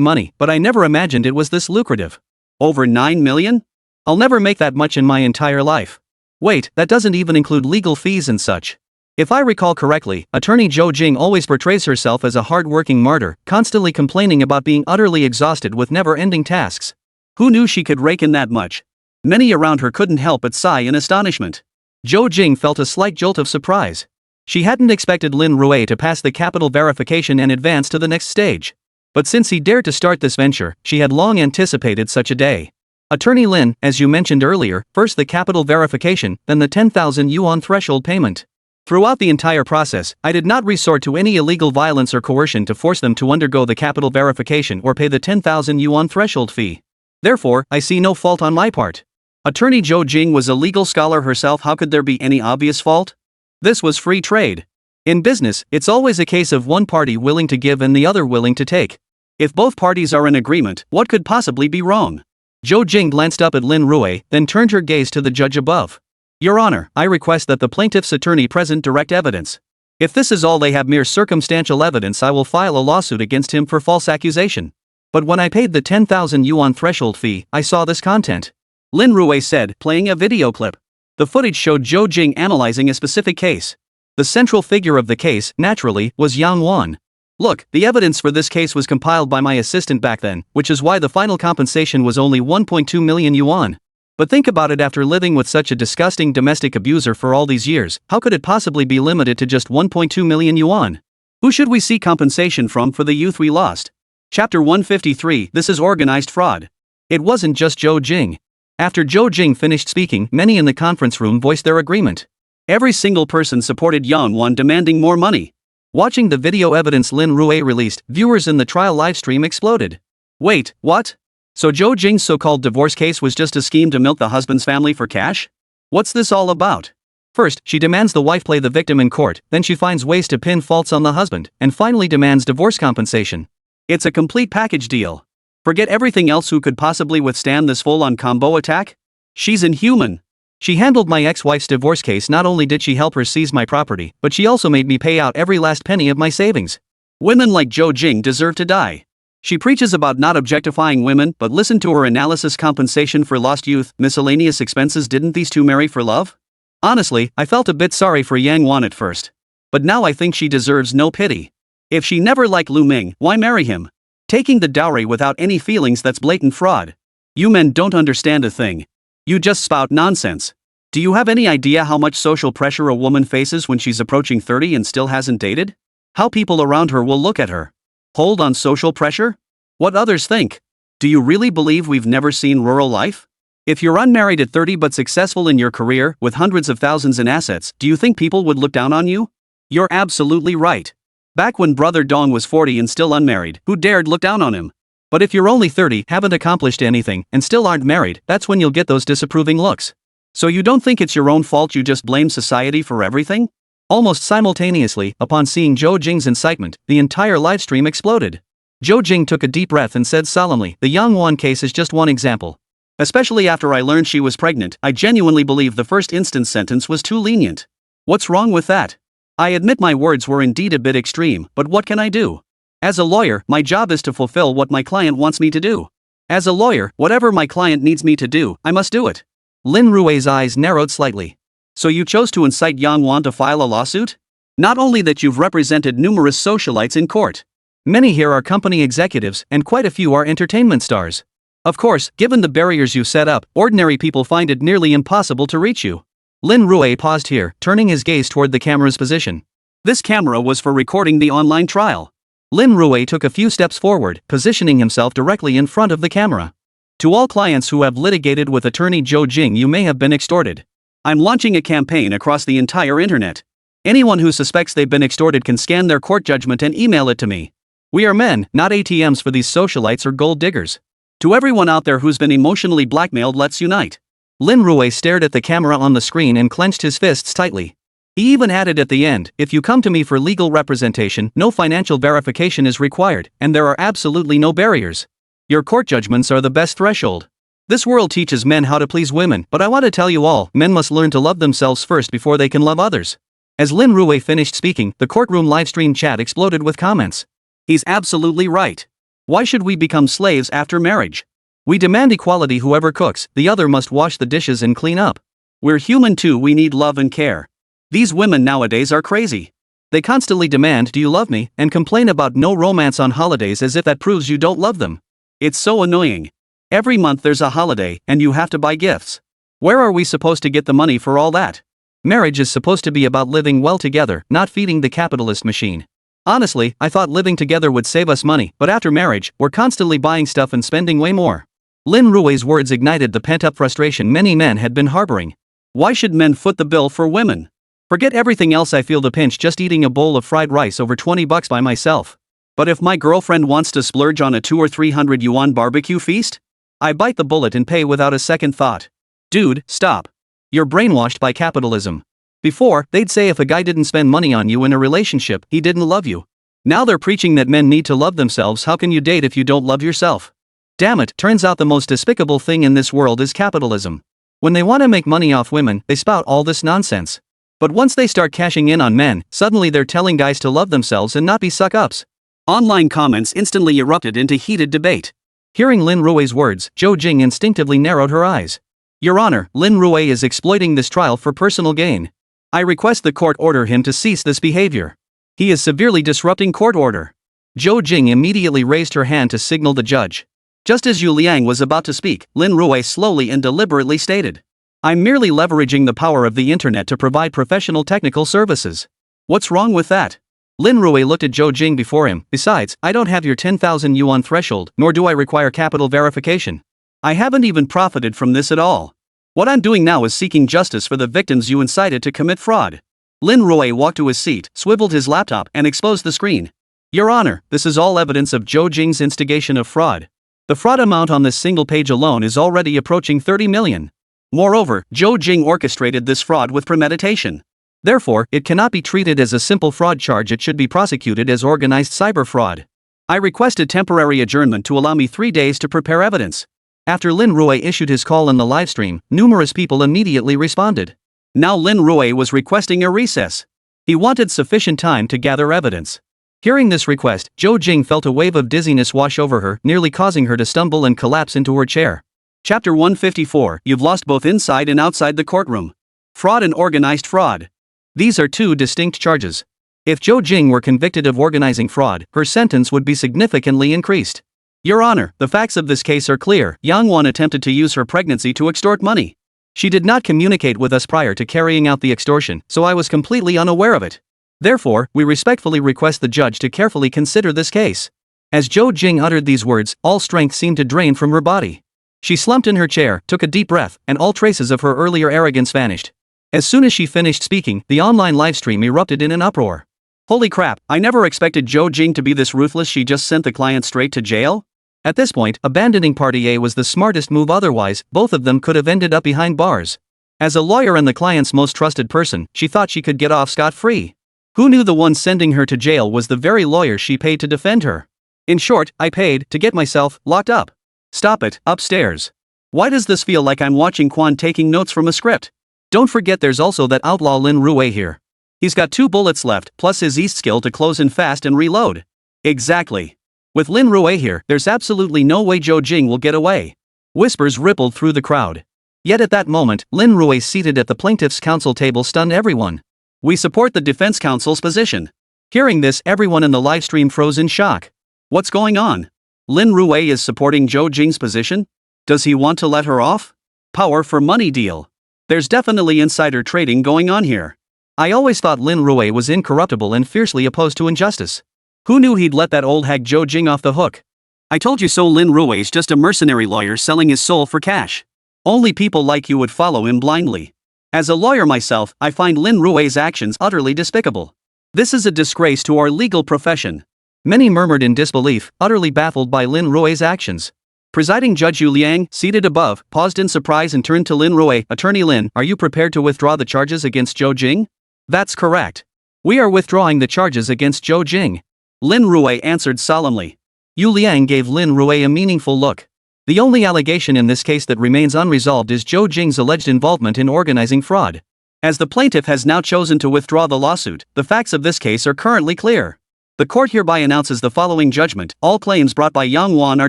money, but I never imagined it was this lucrative. Over 9 million? I'll never make that much in my entire life. Wait, that doesn't even include legal fees and such. If I recall correctly, attorney Zhou Jing always portrays herself as a hard-working martyr, constantly complaining about being utterly exhausted with never-ending tasks. Who knew she could rake in that much? Many around her couldn't help but sigh in astonishment. Zhou Jing felt a slight jolt of surprise. She hadn't expected Lin Rui to pass the capital verification and advance to the next stage. But since he dared to start this venture, she had long anticipated such a day. Attorney Lin, as you mentioned earlier, first the capital verification, then the 10,000 yuan threshold payment. Throughout the entire process, I did not resort to any illegal violence or coercion to force them to undergo the capital verification or pay the 10,000 yuan threshold fee. Therefore, I see no fault on my part. Attorney Zhou Jing was a legal scholar herself. How could there be any obvious fault? This was free trade. In business, it's always a case of one party willing to give and the other willing to take. If both parties are in agreement, what could possibly be wrong? Zhou Jing glanced up at Lin Rui, then turned her gaze to the judge above. Your Honor, I request that the plaintiff's attorney present direct evidence. If this is all they have, mere circumstantial evidence, I will file a lawsuit against him for false accusation. But when I paid the 10,000 yuan threshold fee, I saw this content. Lin Rui said, playing a video clip. The footage showed Zhou Jing analyzing a specific case. The central figure of the case, naturally, was Yang Wan. Look, the evidence for this case was compiled by my assistant back then, which is why the final compensation was only 1.2 million yuan. But think about it, after living with such a disgusting domestic abuser for all these years, how could it possibly be limited to just 1.2 million yuan? Who should we seek compensation from for the youth we lost? Chapter 153. This is organized fraud. It wasn't just Zhou Jing. After Zhou Jing finished speaking, many in the conference room voiced their agreement. Every single person supported Yang Wan, demanding more money. Watching the video evidence Lin Rui released, viewers in the trial livestream exploded. Wait, what? So Zhou Jing's so-called divorce case was just a scheme to milk the husband's family for cash? What's this all about? First, she demands the wife play the victim in court, then she finds ways to pin faults on the husband, and finally demands divorce compensation. It's a complete package deal. Forget everything else. Who could possibly withstand this full-on combo attack? She's inhuman. She handled my ex-wife's divorce case. Not only did she help her seize my property, but she also made me pay out every last penny of my savings. Women like Zhou Jing deserve to die. She preaches about not objectifying women, but listen to her analysis: compensation for lost youth, miscellaneous expenses. Didn't these two marry for love? Honestly, I felt a bit sorry for Yang Wan at first. But now I think she deserves no pity. If she never liked Lu Ming, why marry him? Taking the dowry without any feelings, that's blatant fraud. You men don't understand a thing. You just spout nonsense. Do you have any idea how much social pressure a woman faces when she's approaching 30 and still hasn't dated? How people around her will look at her. Hold on, social pressure? What others think? Do you really believe we've never seen rural life? If you're unmarried at 30 but successful in your career, with hundreds of thousands in assets, do you think people would look down on you? You're absolutely right. Back when Brother Dong was 40 and still unmarried, who dared look down on him? But if you're only 30, haven't accomplished anything, and still aren't married, that's when you'll get those disapproving looks. So you don't think it's your own fault, you just blame society for everything? Almost simultaneously, upon seeing Zhou Jing's incitement, the entire livestream exploded. Zhou Jing took a deep breath and said solemnly, the Yang Wan case is just one example. Especially after I learned she was pregnant, I genuinely believe the first instance sentence was too lenient. What's wrong with that? I admit my words were indeed a bit extreme, but what can I do? As a lawyer, my job is to fulfill what my client wants me to do. As a lawyer, whatever my client needs me to do, I must do it. Lin Rui's eyes narrowed slightly. So you chose to incite Yang Wan to file a lawsuit? Not only that, you've represented numerous socialites in court. Many here are company executives, and quite a few are entertainment stars. Of course, given the barriers you set up, ordinary people find it nearly impossible to reach you. Lin Rui paused here, turning his gaze toward the camera's position. This camera was for recording the online trial. Lin Rui took a few steps forward, positioning himself directly in front of the camera. To all clients who have litigated with attorney Zhou Jing, you may have been extorted. I'm launching a campaign across the entire internet. Anyone who suspects they've been extorted can scan their court judgment and email it to me. We are men, not ATMs for these socialites or gold diggers. To everyone out there who's been emotionally blackmailed, let's unite. Lin Rui stared at the camera on the screen and clenched his fists tightly. He even added at the end, if you come to me for legal representation, no financial verification is required, and there are absolutely no barriers. Your court judgments are the best threshold. This world teaches men how to please women, but I want to tell you all, men must learn to love themselves first before they can love others. As Lin Rui finished speaking, the courtroom livestream chat exploded with comments. He's absolutely right. Why should we become slaves after marriage? We demand equality. Whoever cooks, the other must wash the dishes and clean up. We're human too, we need love and care. These women nowadays are crazy. They constantly demand, do you love me, and complain about no romance on holidays as if that proves you don't love them. It's so annoying. Every month there's a holiday, and you have to buy gifts. Where are we supposed to get the money for all that? Marriage is supposed to be about living well together, not feeding the capitalist machine. Honestly, I thought living together would save us money, but after marriage, we're constantly buying stuff and spending way more. Lin Rui's words ignited the pent-up frustration many men had been harboring. Why should men foot the bill for women? Forget everything else, I feel the pinch just eating a bowl of fried rice over $20 by myself. But if my girlfriend wants to splurge on a 200 or 300 yuan barbecue feast? I bite the bullet and pay without a second thought. Dude, stop. You're brainwashed by capitalism. Before, they'd say if a guy didn't spend money on you in a relationship, he didn't love you. Now they're preaching that men need to love themselves. How can you date if you don't love yourself? Damn it, turns out the most despicable thing in this world is capitalism. When they want to make money off women, they spout all this nonsense. But once they start cashing in on men, suddenly they're telling guys to love themselves and not be suck-ups. Online comments instantly erupted into heated debate. Hearing Lin Rui's words, Zhou Jing instinctively narrowed her eyes. Your Honor, Lin Rui is exploiting this trial for personal gain. I request the court order him to cease this behavior. He is severely disrupting court order. Zhou Jing immediately raised her hand to signal the judge. Just as Yu Liang was about to speak, Lin Rui slowly and deliberately stated, I'm merely leveraging the power of the internet to provide professional technical services. What's wrong with that? Lin Rui looked at Zhou Jing before him. Besides, I don't have your 10,000 yuan threshold, nor do I require capital verification. I haven't even profited from this at all. What I'm doing now is seeking justice for the victims you incited to commit fraud. Lin Rui walked to his seat, swiveled his laptop, and exposed the screen. Your Honor, this is all evidence of Zhou Jing's instigation of fraud. The fraud amount on this single page alone is already approaching 30 million. Moreover, Zhou Jing orchestrated this fraud with premeditation. Therefore, it cannot be treated as a simple fraud charge, it should be prosecuted as organized cyber fraud. I request a temporary adjournment to allow me 3 days to prepare evidence. After Lin Rui issued his call in the livestream, numerous people immediately responded. Now Lin Rui was requesting a recess. He wanted sufficient time to gather evidence. Hearing this request, Zhou Jing felt a wave of dizziness wash over her, nearly causing her to stumble and collapse into her chair. Chapter 154, You've lost both inside and outside the courtroom. Fraud and organized fraud. These are two distinct charges. If Zhou Jing were convicted of organizing fraud, her sentence would be significantly increased. Your Honor, the facts of this case are clear. Yang Wan attempted to use her pregnancy to extort money. She did not communicate with us prior to carrying out the extortion, so I was completely unaware of it. Therefore, we respectfully request the judge to carefully consider this case. As Zhou Jing uttered these words, all strength seemed to drain from her body. She slumped in her chair, took a deep breath, and all traces of her earlier arrogance vanished. As soon as she finished speaking, the online livestream erupted in an uproar. Holy crap, I never expected Zhou Jing to be this ruthless. She just sent the client straight to jail? At this point, abandoning Party A was the smartest move, otherwise, both of them could have ended up behind bars. As a lawyer and the client's most trusted person, she thought she could get off scot-free. Who knew the one sending her to jail was the very lawyer she paid to defend her? In short, I paid to get myself locked up. Stop it, upstairs. Why does this feel like I'm watching Quan taking notes from a script? Don't forget there's also that outlaw Lin Rui here. He's got 2 bullets left, plus his east skill to close in fast and reload. Exactly. With Lin Rui here, there's absolutely no way Zhou Jing will get away. Whispers rippled through the crowd. Yet at that moment, Lin Rui seated at the plaintiff's counsel table stunned everyone. We support the defense counsel's position. Hearing this, everyone in the livestream froze in shock. What's going on? Lin Rui is supporting Zhou Jing's position? Does he want to let her off? Power for money deal. There's definitely insider trading going on here. I always thought Lin Rui was incorruptible and fiercely opposed to injustice. Who knew he'd let that old hag Zhou Jing off the hook? I told you so. Lin Rui's just a mercenary lawyer selling his soul for cash. Only people like you would follow him blindly. As a lawyer myself, I find Lin Rui's actions utterly despicable. This is a disgrace to our legal profession. Many murmured in disbelief, utterly baffled by Lin Rui's actions. Presiding Judge Yu Liang, seated above, paused in surprise and turned to Lin Rui. Attorney Lin, are you prepared to withdraw the charges against Zhou Jing? That's correct. We are withdrawing the charges against Zhou Jing. Lin Rui answered solemnly. Yu Liang gave Lin Rui a meaningful look. The only allegation in this case that remains unresolved is Zhou Jing's alleged involvement in organizing fraud. As the plaintiff has now chosen to withdraw the lawsuit, the facts of this case are currently clear. The court hereby announces the following judgment: all claims brought by Yang Wan are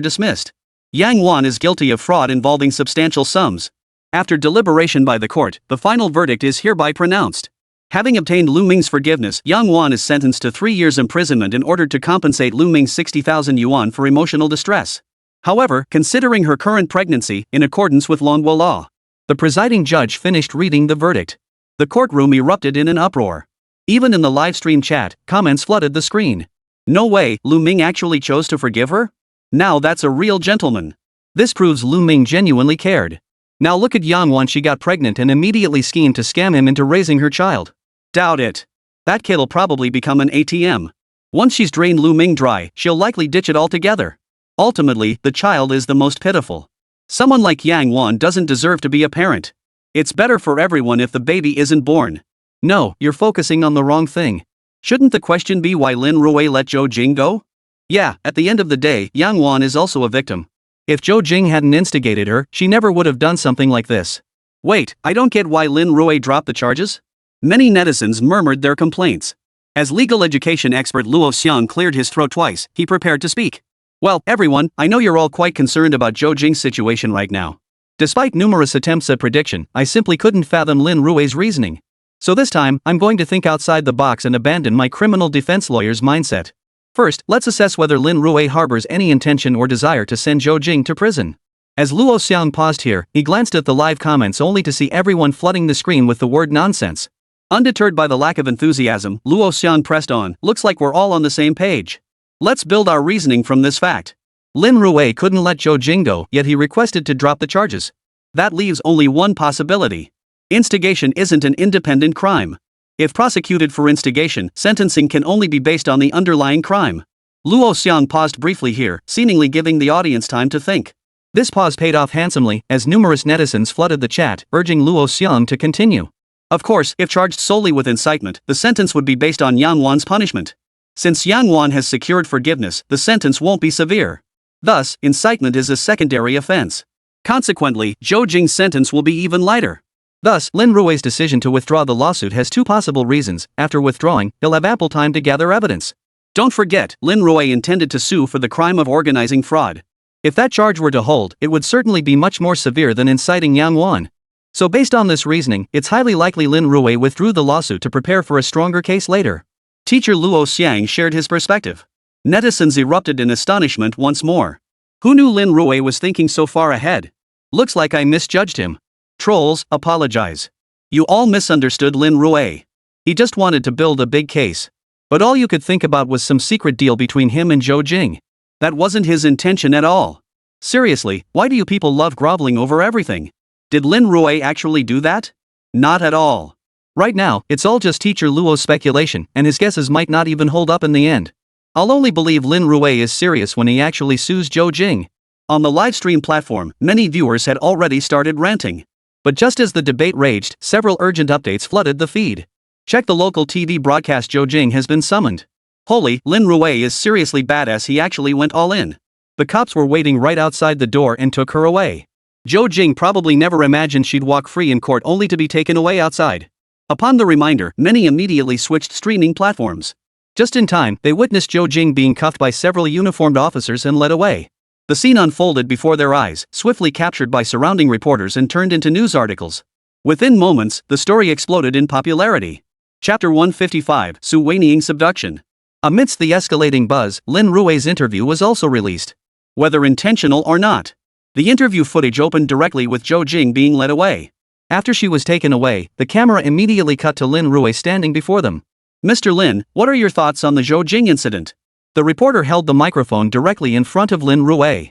dismissed. Yang Wan is guilty of fraud involving substantial sums. After deliberation by the court, the final verdict is hereby pronounced. Having obtained Lu Ming's forgiveness, Yang Wan is sentenced to 3 years imprisonment in order to compensate Lu Ming 60,000 yuan for emotional distress. However, considering her current pregnancy, in accordance with Longwo law, the presiding judge finished reading the verdict. The courtroom erupted in an uproar. Even in the livestream chat, comments flooded the screen. No way, Lu Ming actually chose to forgive her? Now that's a real gentleman. This proves Lu Ming genuinely cared. Now look at Yang Wan, she got pregnant and immediately schemed to scam him into raising her child. Doubt it. That kid'll probably become an ATM. Once she's drained Lu Ming dry, she'll likely ditch it altogether. Ultimately, the child is the most pitiful. Someone like Yang Wan doesn't deserve to be a parent. It's better for everyone if the baby isn't born. No, you're focusing on the wrong thing. Shouldn't the question be why Lin Rui let Zhou Jing go? Yeah, at the end of the day, Yang Wan is also a victim. If Zhou Jing hadn't instigated her, she never would have done something like this. Wait, I don't get why Lin Rui dropped the charges? Many netizens murmured their complaints. As legal education expert Luo Xiang cleared his throat twice, he prepared to speak. Well, everyone, I know you're all quite concerned about Zhou Jing's situation right now. Despite numerous attempts at prediction, I simply couldn't fathom Lin Rui's reasoning. So this time, I'm going to think outside the box and abandon my criminal defense lawyer's mindset. First, let's assess whether Lin Rui harbors any intention or desire to send Zhou Jing to prison. As Luo Xiang paused here, he glanced at the live comments only to see everyone flooding the screen with the word nonsense. Undeterred by the lack of enthusiasm, Luo Xiang pressed on. Looks like we're all on the same page. Let's build our reasoning from this fact. Lin Rui couldn't let Zhou Jing go, yet he requested to drop the charges. That leaves only one possibility. Instigation isn't an independent crime. If prosecuted for instigation, sentencing can only be based on the underlying crime. Luo Xiang paused briefly here, seemingly giving the audience time to think. This pause paid off handsomely, as numerous netizens flooded the chat, urging Luo Xiang to continue. Of course, if charged solely with incitement, the sentence would be based on Yang Wan's punishment. Since Yang Wan has secured forgiveness, the sentence won't be severe. Thus, incitement is a secondary offense. Consequently, Zhou Jing's sentence will be even lighter. Thus, Lin Rui's decision to withdraw the lawsuit has two possible reasons. After withdrawing, he'll have ample time to gather evidence. Don't forget, Lin Rui intended to sue for the crime of organizing fraud. If that charge were to hold, it would certainly be much more severe than inciting Yang Wan. So based on this reasoning, it's highly likely Lin Rui withdrew the lawsuit to prepare for a stronger case later. Teacher Luo Xiang shared his perspective. Netizens erupted in astonishment once more. Who knew Lin Rui was thinking so far ahead? Looks like I misjudged him. Trolls, apologize. You all misunderstood Lin Rui. He just wanted to build a big case. But all you could think about was some secret deal between him and Zhou Jing. That wasn't his intention at all. Seriously, why do you people love groveling over everything? Did Lin Rui actually do that? Not at all. Right now, it's all just Teacher Luo's speculation, and his guesses might not even hold up in the end. I'll only believe Lin Rui is serious when he actually sues Zhou Jing. On the livestream platform, many viewers had already started ranting. But just as the debate raged, several urgent updates flooded the feed. Check the local TV broadcast. Zhou Jing has been summoned. Holy, Lin Rui is seriously badass. He actually went all in. The cops were waiting right outside the door and took her away. Zhou Jing probably never imagined she'd walk free in court only to be taken away outside. Upon the reminder, many immediately switched streaming platforms. Just in time, they witnessed Zhou Jing being cuffed by several uniformed officers and led away. The scene unfolded before their eyes, swiftly captured by surrounding reporters and turned into news articles. Within moments, the story exploded in popularity. Chapter 155, Su Weiniang Subduction. Amidst the escalating buzz, Lin Rui's interview was also released. Whether intentional or not, the interview footage opened directly with Zhou Jing being led away. After she was taken away, the camera immediately cut to Lin Rui standing before them. Mr. Lin, what are your thoughts on the Zhou Jing incident? The reporter held the microphone directly in front of Lin Rui.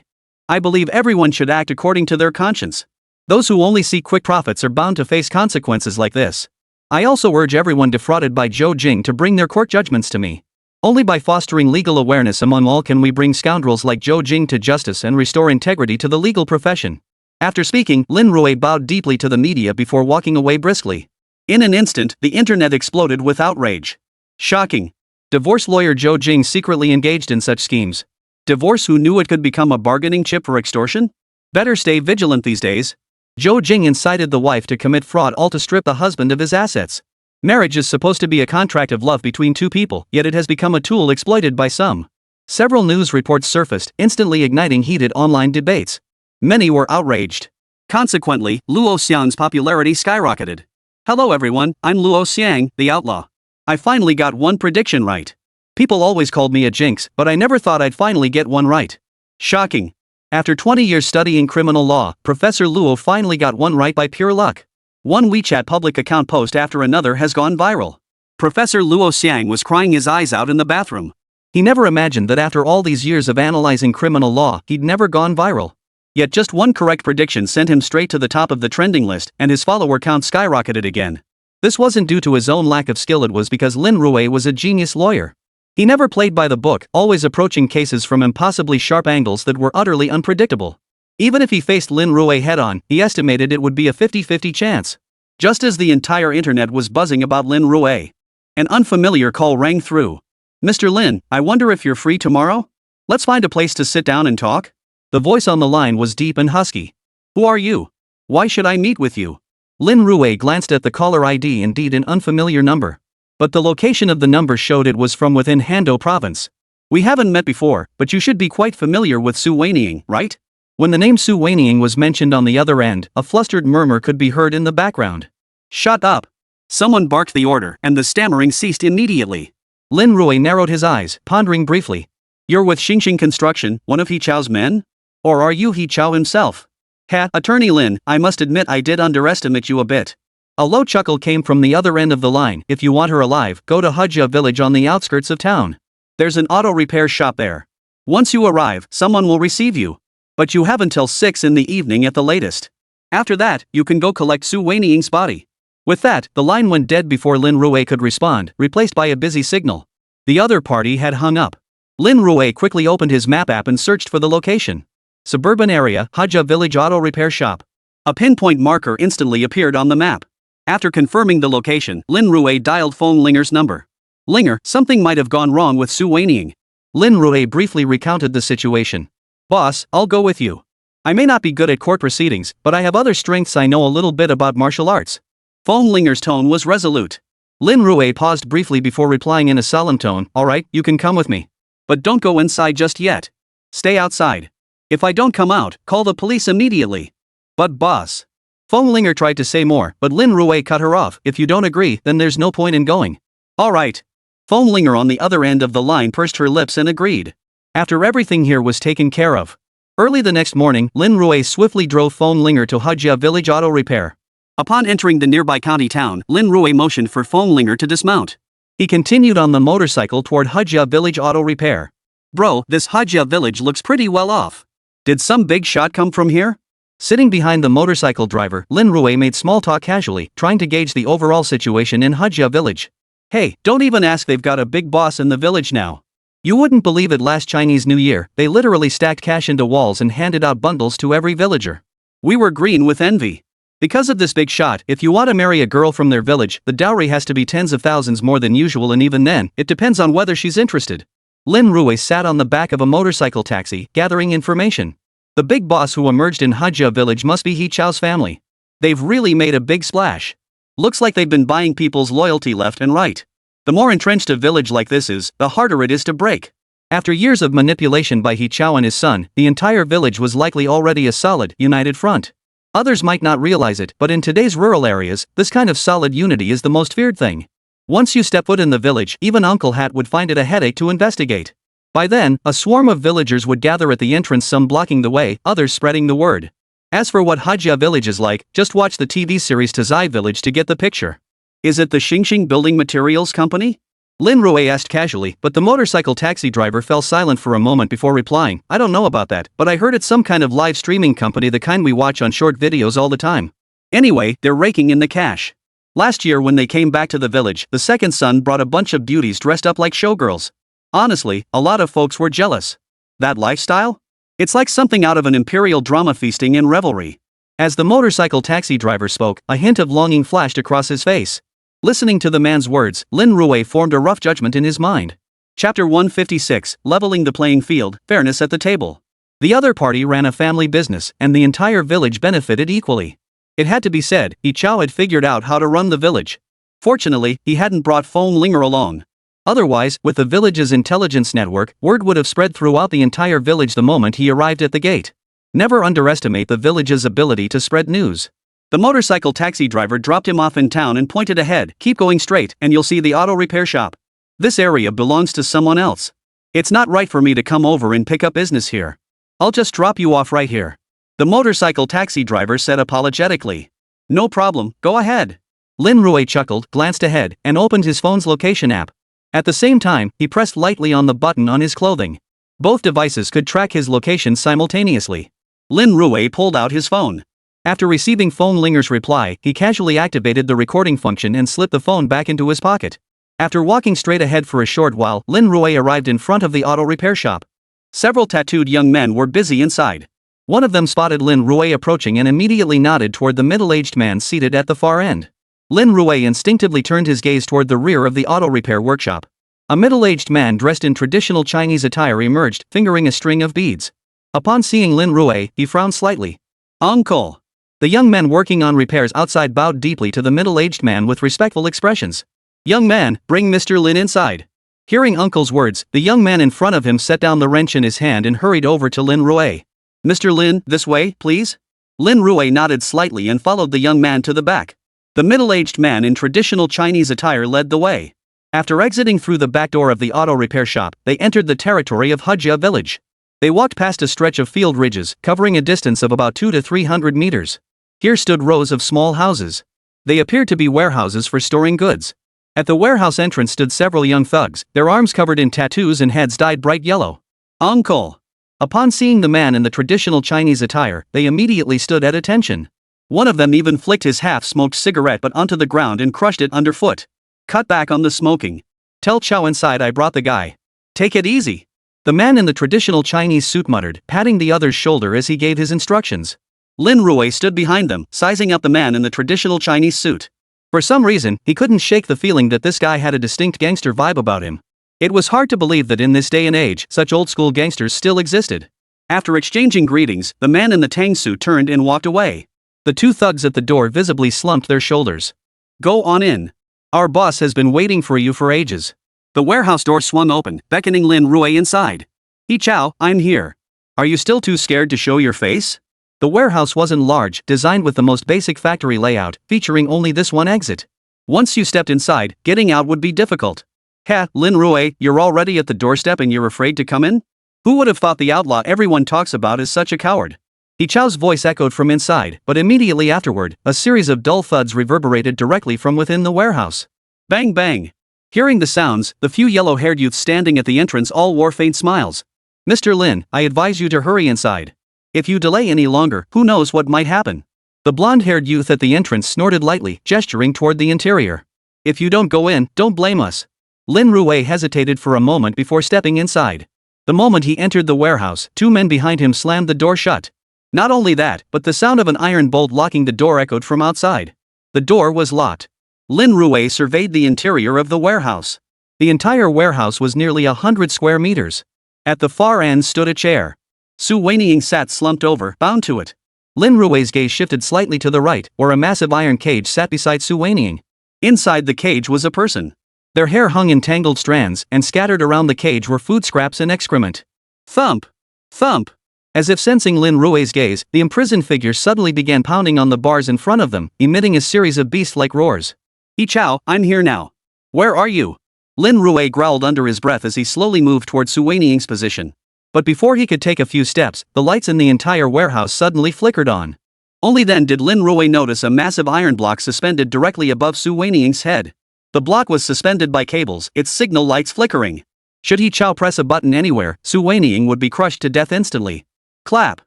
I believe everyone should act according to their conscience. Those who only seek quick profits are bound to face consequences like this. I also urge everyone defrauded by Zhou Jing to bring their court judgments to me. Only by fostering legal awareness among all can we bring scoundrels like Zhou Jing to justice and restore integrity to the legal profession. After speaking, Lin Rui bowed deeply to the media before walking away briskly. In an instant, the internet exploded with outrage. Shocking. Divorce lawyer Zhou Jing secretly engaged in such schemes. Divorce who knew it could become a bargaining chip for extortion? Better stay vigilant these days. Zhou Jing incited the wife to commit fraud, all to strip the husband of his assets. Marriage is supposed to be a contract of love between two people, yet it has become a tool exploited by some. Several news reports surfaced, instantly igniting heated online debates. Many were outraged. Consequently, Luo Xiang's popularity skyrocketed. Hello everyone, I'm Luo Xiang, the outlaw. I finally got one prediction right. People always called me a jinx, but I never thought I'd finally get one right. Shocking. After 20 years studying criminal law, Professor Luo finally got one right by pure luck. One WeChat public account post after another has gone viral. Professor Luo Xiang was crying his eyes out in the bathroom. He never imagined that after all these years of analyzing criminal law, he'd never gone viral. Yet just one correct prediction sent him straight to the top of the trending list, and his follower count skyrocketed again. This wasn't due to his own lack of skill, it was because Lin Rui was a genius lawyer. He never played by the book, always approaching cases from impossibly sharp angles that were utterly unpredictable. Even if he faced Lin Rui head-on, he estimated it would be a 50-50 chance. Just as the entire internet was buzzing about Lin Rui, an unfamiliar call rang through. Mr. Lin, I wonder if you're free tomorrow? Let's find a place to sit down and talk. The voice on the line was deep and husky. Who are you? Why should I meet with you? Lin Rui glanced at the caller ID, indeed an unfamiliar number. But the location of the number showed it was from within Hando province. We haven't met before, but you should be quite familiar with Su Weiniang, right? When the name Su Weiniang was mentioned on the other end, a flustered murmur could be heard in the background. Shut up! Someone barked the order, and the stammering ceased immediately. Lin Rui narrowed his eyes, pondering briefly. You're with Xingxing Construction, one of He Chao's men? Or are you He Chao himself? Attorney Lin, I must admit I did underestimate you a bit. A low chuckle came from the other end of the line. If you want her alive, go to Hujia village on the outskirts of town. There's an auto repair shop there. Once you arrive, someone will receive you. But you have until 6 in the evening at the latest. After that, you can go collect Su Weiniang's body. With that, the line went dead before Lin Rui could respond, replaced by a busy signal. The other party had hung up. Lin Rui quickly opened his map app and searched for the location. Suburban area, Hujia Village Auto Repair Shop. A pinpoint marker instantly appeared on the map. After confirming the location, Lin Rui dialed phone Linger's number. Linger, something might have gone wrong with Su Weiniang. Lin Rui briefly recounted the situation. Boss, I'll go with you. I may not be good at court proceedings, but I have other strengths. I know a little bit about martial arts. Phone Linger's tone was resolute. Lin Rui paused briefly before replying in a solemn tone. Alright, you can come with me. But don't go inside just yet. Stay outside. If I don't come out, call the police immediately. But boss. Phone Linger tried to say more, but Lin Rui cut her off. If you don't agree, then there's no point in going. Alright. Phone Linger on the other end of the line pursed her lips and agreed. After everything here was taken care of. Early the next morning, Lin Rui swiftly drove Phone Linger to Hujia Village Auto Repair. Upon entering the nearby county town, Lin Rui motioned for Phone Linger to dismount. He continued on the motorcycle toward Hujia Village Auto Repair. Bro, this Hujia Village looks pretty well off. Did some big shot come from here? Sitting behind the motorcycle driver, Lin Rui made small talk casually, trying to gauge the overall situation in Hujia Village. Hey, don't even ask, they've got a big boss in the village now. You wouldn't believe it, last Chinese New Year, they literally stacked cash into walls and handed out bundles to every villager. We were green with envy. Because of this big shot, if you want to marry a girl from their village, the dowry has to be tens of thousands more than usual, and even then, it depends on whether she's interested. Lin Rui sat on the back of a motorcycle taxi, gathering information. The big boss who emerged in Hujia Village must be He Chao's family. They've really made a big splash. Looks like they've been buying people's loyalty left and right. The more entrenched a village like this is, the harder it is to break. After years of manipulation by He Chao and his son, the entire village was likely already a solid, united front. Others might not realize it, but in today's rural areas, this kind of solid unity is the most feared thing. Once you step foot in the village, even Uncle Hat would find it a headache to investigate. By then, a swarm of villagers would gather at the entrance, some blocking the way, others spreading the word. As for what Hajia village is like, just watch the TV series Tazai Village to get the picture. Is it the Xingxing Building Materials Company? Lin Rui asked casually, but the motorcycle taxi driver fell silent for a moment before replying, I don't know about that, but I heard it's some kind of live streaming company, the kind we watch on short videos all the time. Anyway, they're raking in the cash. Last year when they came back to the village, the second son brought a bunch of beauties dressed up like showgirls. Honestly, a lot of folks were jealous. That lifestyle? It's like something out of an imperial drama, feasting and revelry. As the motorcycle taxi driver spoke, a hint of longing flashed across his face. Listening to the man's words, Lin Rui formed a rough judgment in his mind. Chapter 156, Leveling the Playing Field, Fairness at the Table. The other party ran a family business, and the entire village benefited equally. It had to be said, He Chao had figured out how to run the village. Fortunately, he hadn't brought Feng Linger along. Otherwise, with the village's intelligence network, word would have spread throughout the entire village the moment he arrived at the gate. Never underestimate the village's ability to spread news. The motorcycle taxi driver dropped him off in town and pointed ahead. Keep going straight, and you'll see the auto repair shop. This area belongs to someone else. It's not right for me to come over and pick up business here. I'll just drop you off right here. The motorcycle taxi driver said apologetically. No problem, go ahead. Lin Rui chuckled, glanced ahead, and opened his phone's location app. At the same time, he pressed lightly on the button on his clothing. Both devices could track his location simultaneously. Lin Rui pulled out his phone. After receiving Feng Linger's reply, he casually activated the recording function and slipped the phone back into his pocket. After walking straight ahead for a short while, Lin Rui arrived in front of the auto repair shop. Several tattooed young men were busy inside. One of them spotted Lin Rui approaching and immediately nodded toward the middle-aged man seated at the far end. Lin Rui instinctively turned his gaze toward the rear of the auto repair workshop. A middle-aged man dressed in traditional Chinese attire emerged, fingering a string of beads. Upon seeing Lin Rui, he frowned slightly. Uncle. The young men working on repairs outside bowed deeply to the middle-aged man with respectful expressions. Young man, bring Mr. Lin inside. Hearing Uncle's words, the young man in front of him set down the wrench in his hand and hurried over to Lin Rui. Mr. Lin, this way, please? Lin Rui nodded slightly and followed the young man to the back. The middle-aged man in traditional Chinese attire led the way. After exiting through the back door of the auto repair shop, they entered the territory of Hajia village. They walked past a stretch of field ridges, covering a distance of about 200 to 300 meters. Here stood rows of small houses. They appeared to be warehouses for storing goods. At the warehouse entrance stood several young thugs, their arms covered in tattoos and heads dyed bright yellow. Uncle. Upon seeing the man in the traditional Chinese attire, they immediately stood at attention. One of them even flicked his half-smoked cigarette butt onto the ground and crushed it underfoot. Cut back on the smoking. Tell Chow inside I brought the guy. Take it easy. The man in the traditional Chinese suit muttered, patting the other's shoulder as he gave his instructions. Lin Rui stood behind them, sizing up the man in the traditional Chinese suit. For some reason, he couldn't shake the feeling that this guy had a distinct gangster vibe about him. It was hard to believe that in this day and age, such old-school gangsters still existed. After exchanging greetings, the man in the tang suit turned and walked away. The two thugs at the door visibly slumped their shoulders. Go on in. Our boss has been waiting for you for ages. The warehouse door swung open, beckoning Lin Rui inside. He Chao, I'm here. Are you still too scared to show your face? The warehouse wasn't large, designed with the most basic factory layout, featuring only this one exit. Once you stepped inside, getting out would be difficult. Ha, Lin Rui, you're already at the doorstep and you're afraid to come in? Who would have thought the outlaw everyone talks about is such a coward? He Chao's voice echoed from inside, but immediately afterward, a series of dull thuds reverberated directly from within the warehouse. Bang bang. Hearing the sounds, the few yellow-haired youths standing at the entrance all wore faint smiles. Mr. Lin, I advise you to hurry inside. If you delay any longer, who knows what might happen? The blonde-haired youth at the entrance snorted lightly, gesturing toward the interior. If you don't go in, don't blame us. Lin Rui hesitated for a moment before stepping inside. The moment he entered the warehouse, two men behind him slammed the door shut. Not only that, but the sound of an iron bolt locking the door echoed from outside. The door was locked. Lin Rui surveyed the interior of the warehouse. The entire warehouse was nearly 100 square meters. At the far end stood a chair. Su Weiniang sat slumped over, bound to it. Lin Rui's gaze shifted slightly to the right, where a massive iron cage sat beside Su Weiniang. Inside the cage was a person. Their hair hung in tangled strands, and scattered around the cage were food scraps and excrement. Thump! Thump! As if sensing Lin Rui's gaze, the imprisoned figure suddenly began pounding on the bars in front of them, emitting a series of beast-like roars. "Yichao, I'm here now. Where are you?" Lin Rui growled under his breath as he slowly moved toward Su Weiniang's position. But before he could take a few steps, the lights in the entire warehouse suddenly flickered on. Only then did Lin Rui notice a massive iron block suspended directly above Su Weiniang's head. The block was suspended by cables, its signal lights flickering. Should Yichao press a button anywhere, Su Weiniang would be crushed to death instantly. Clap!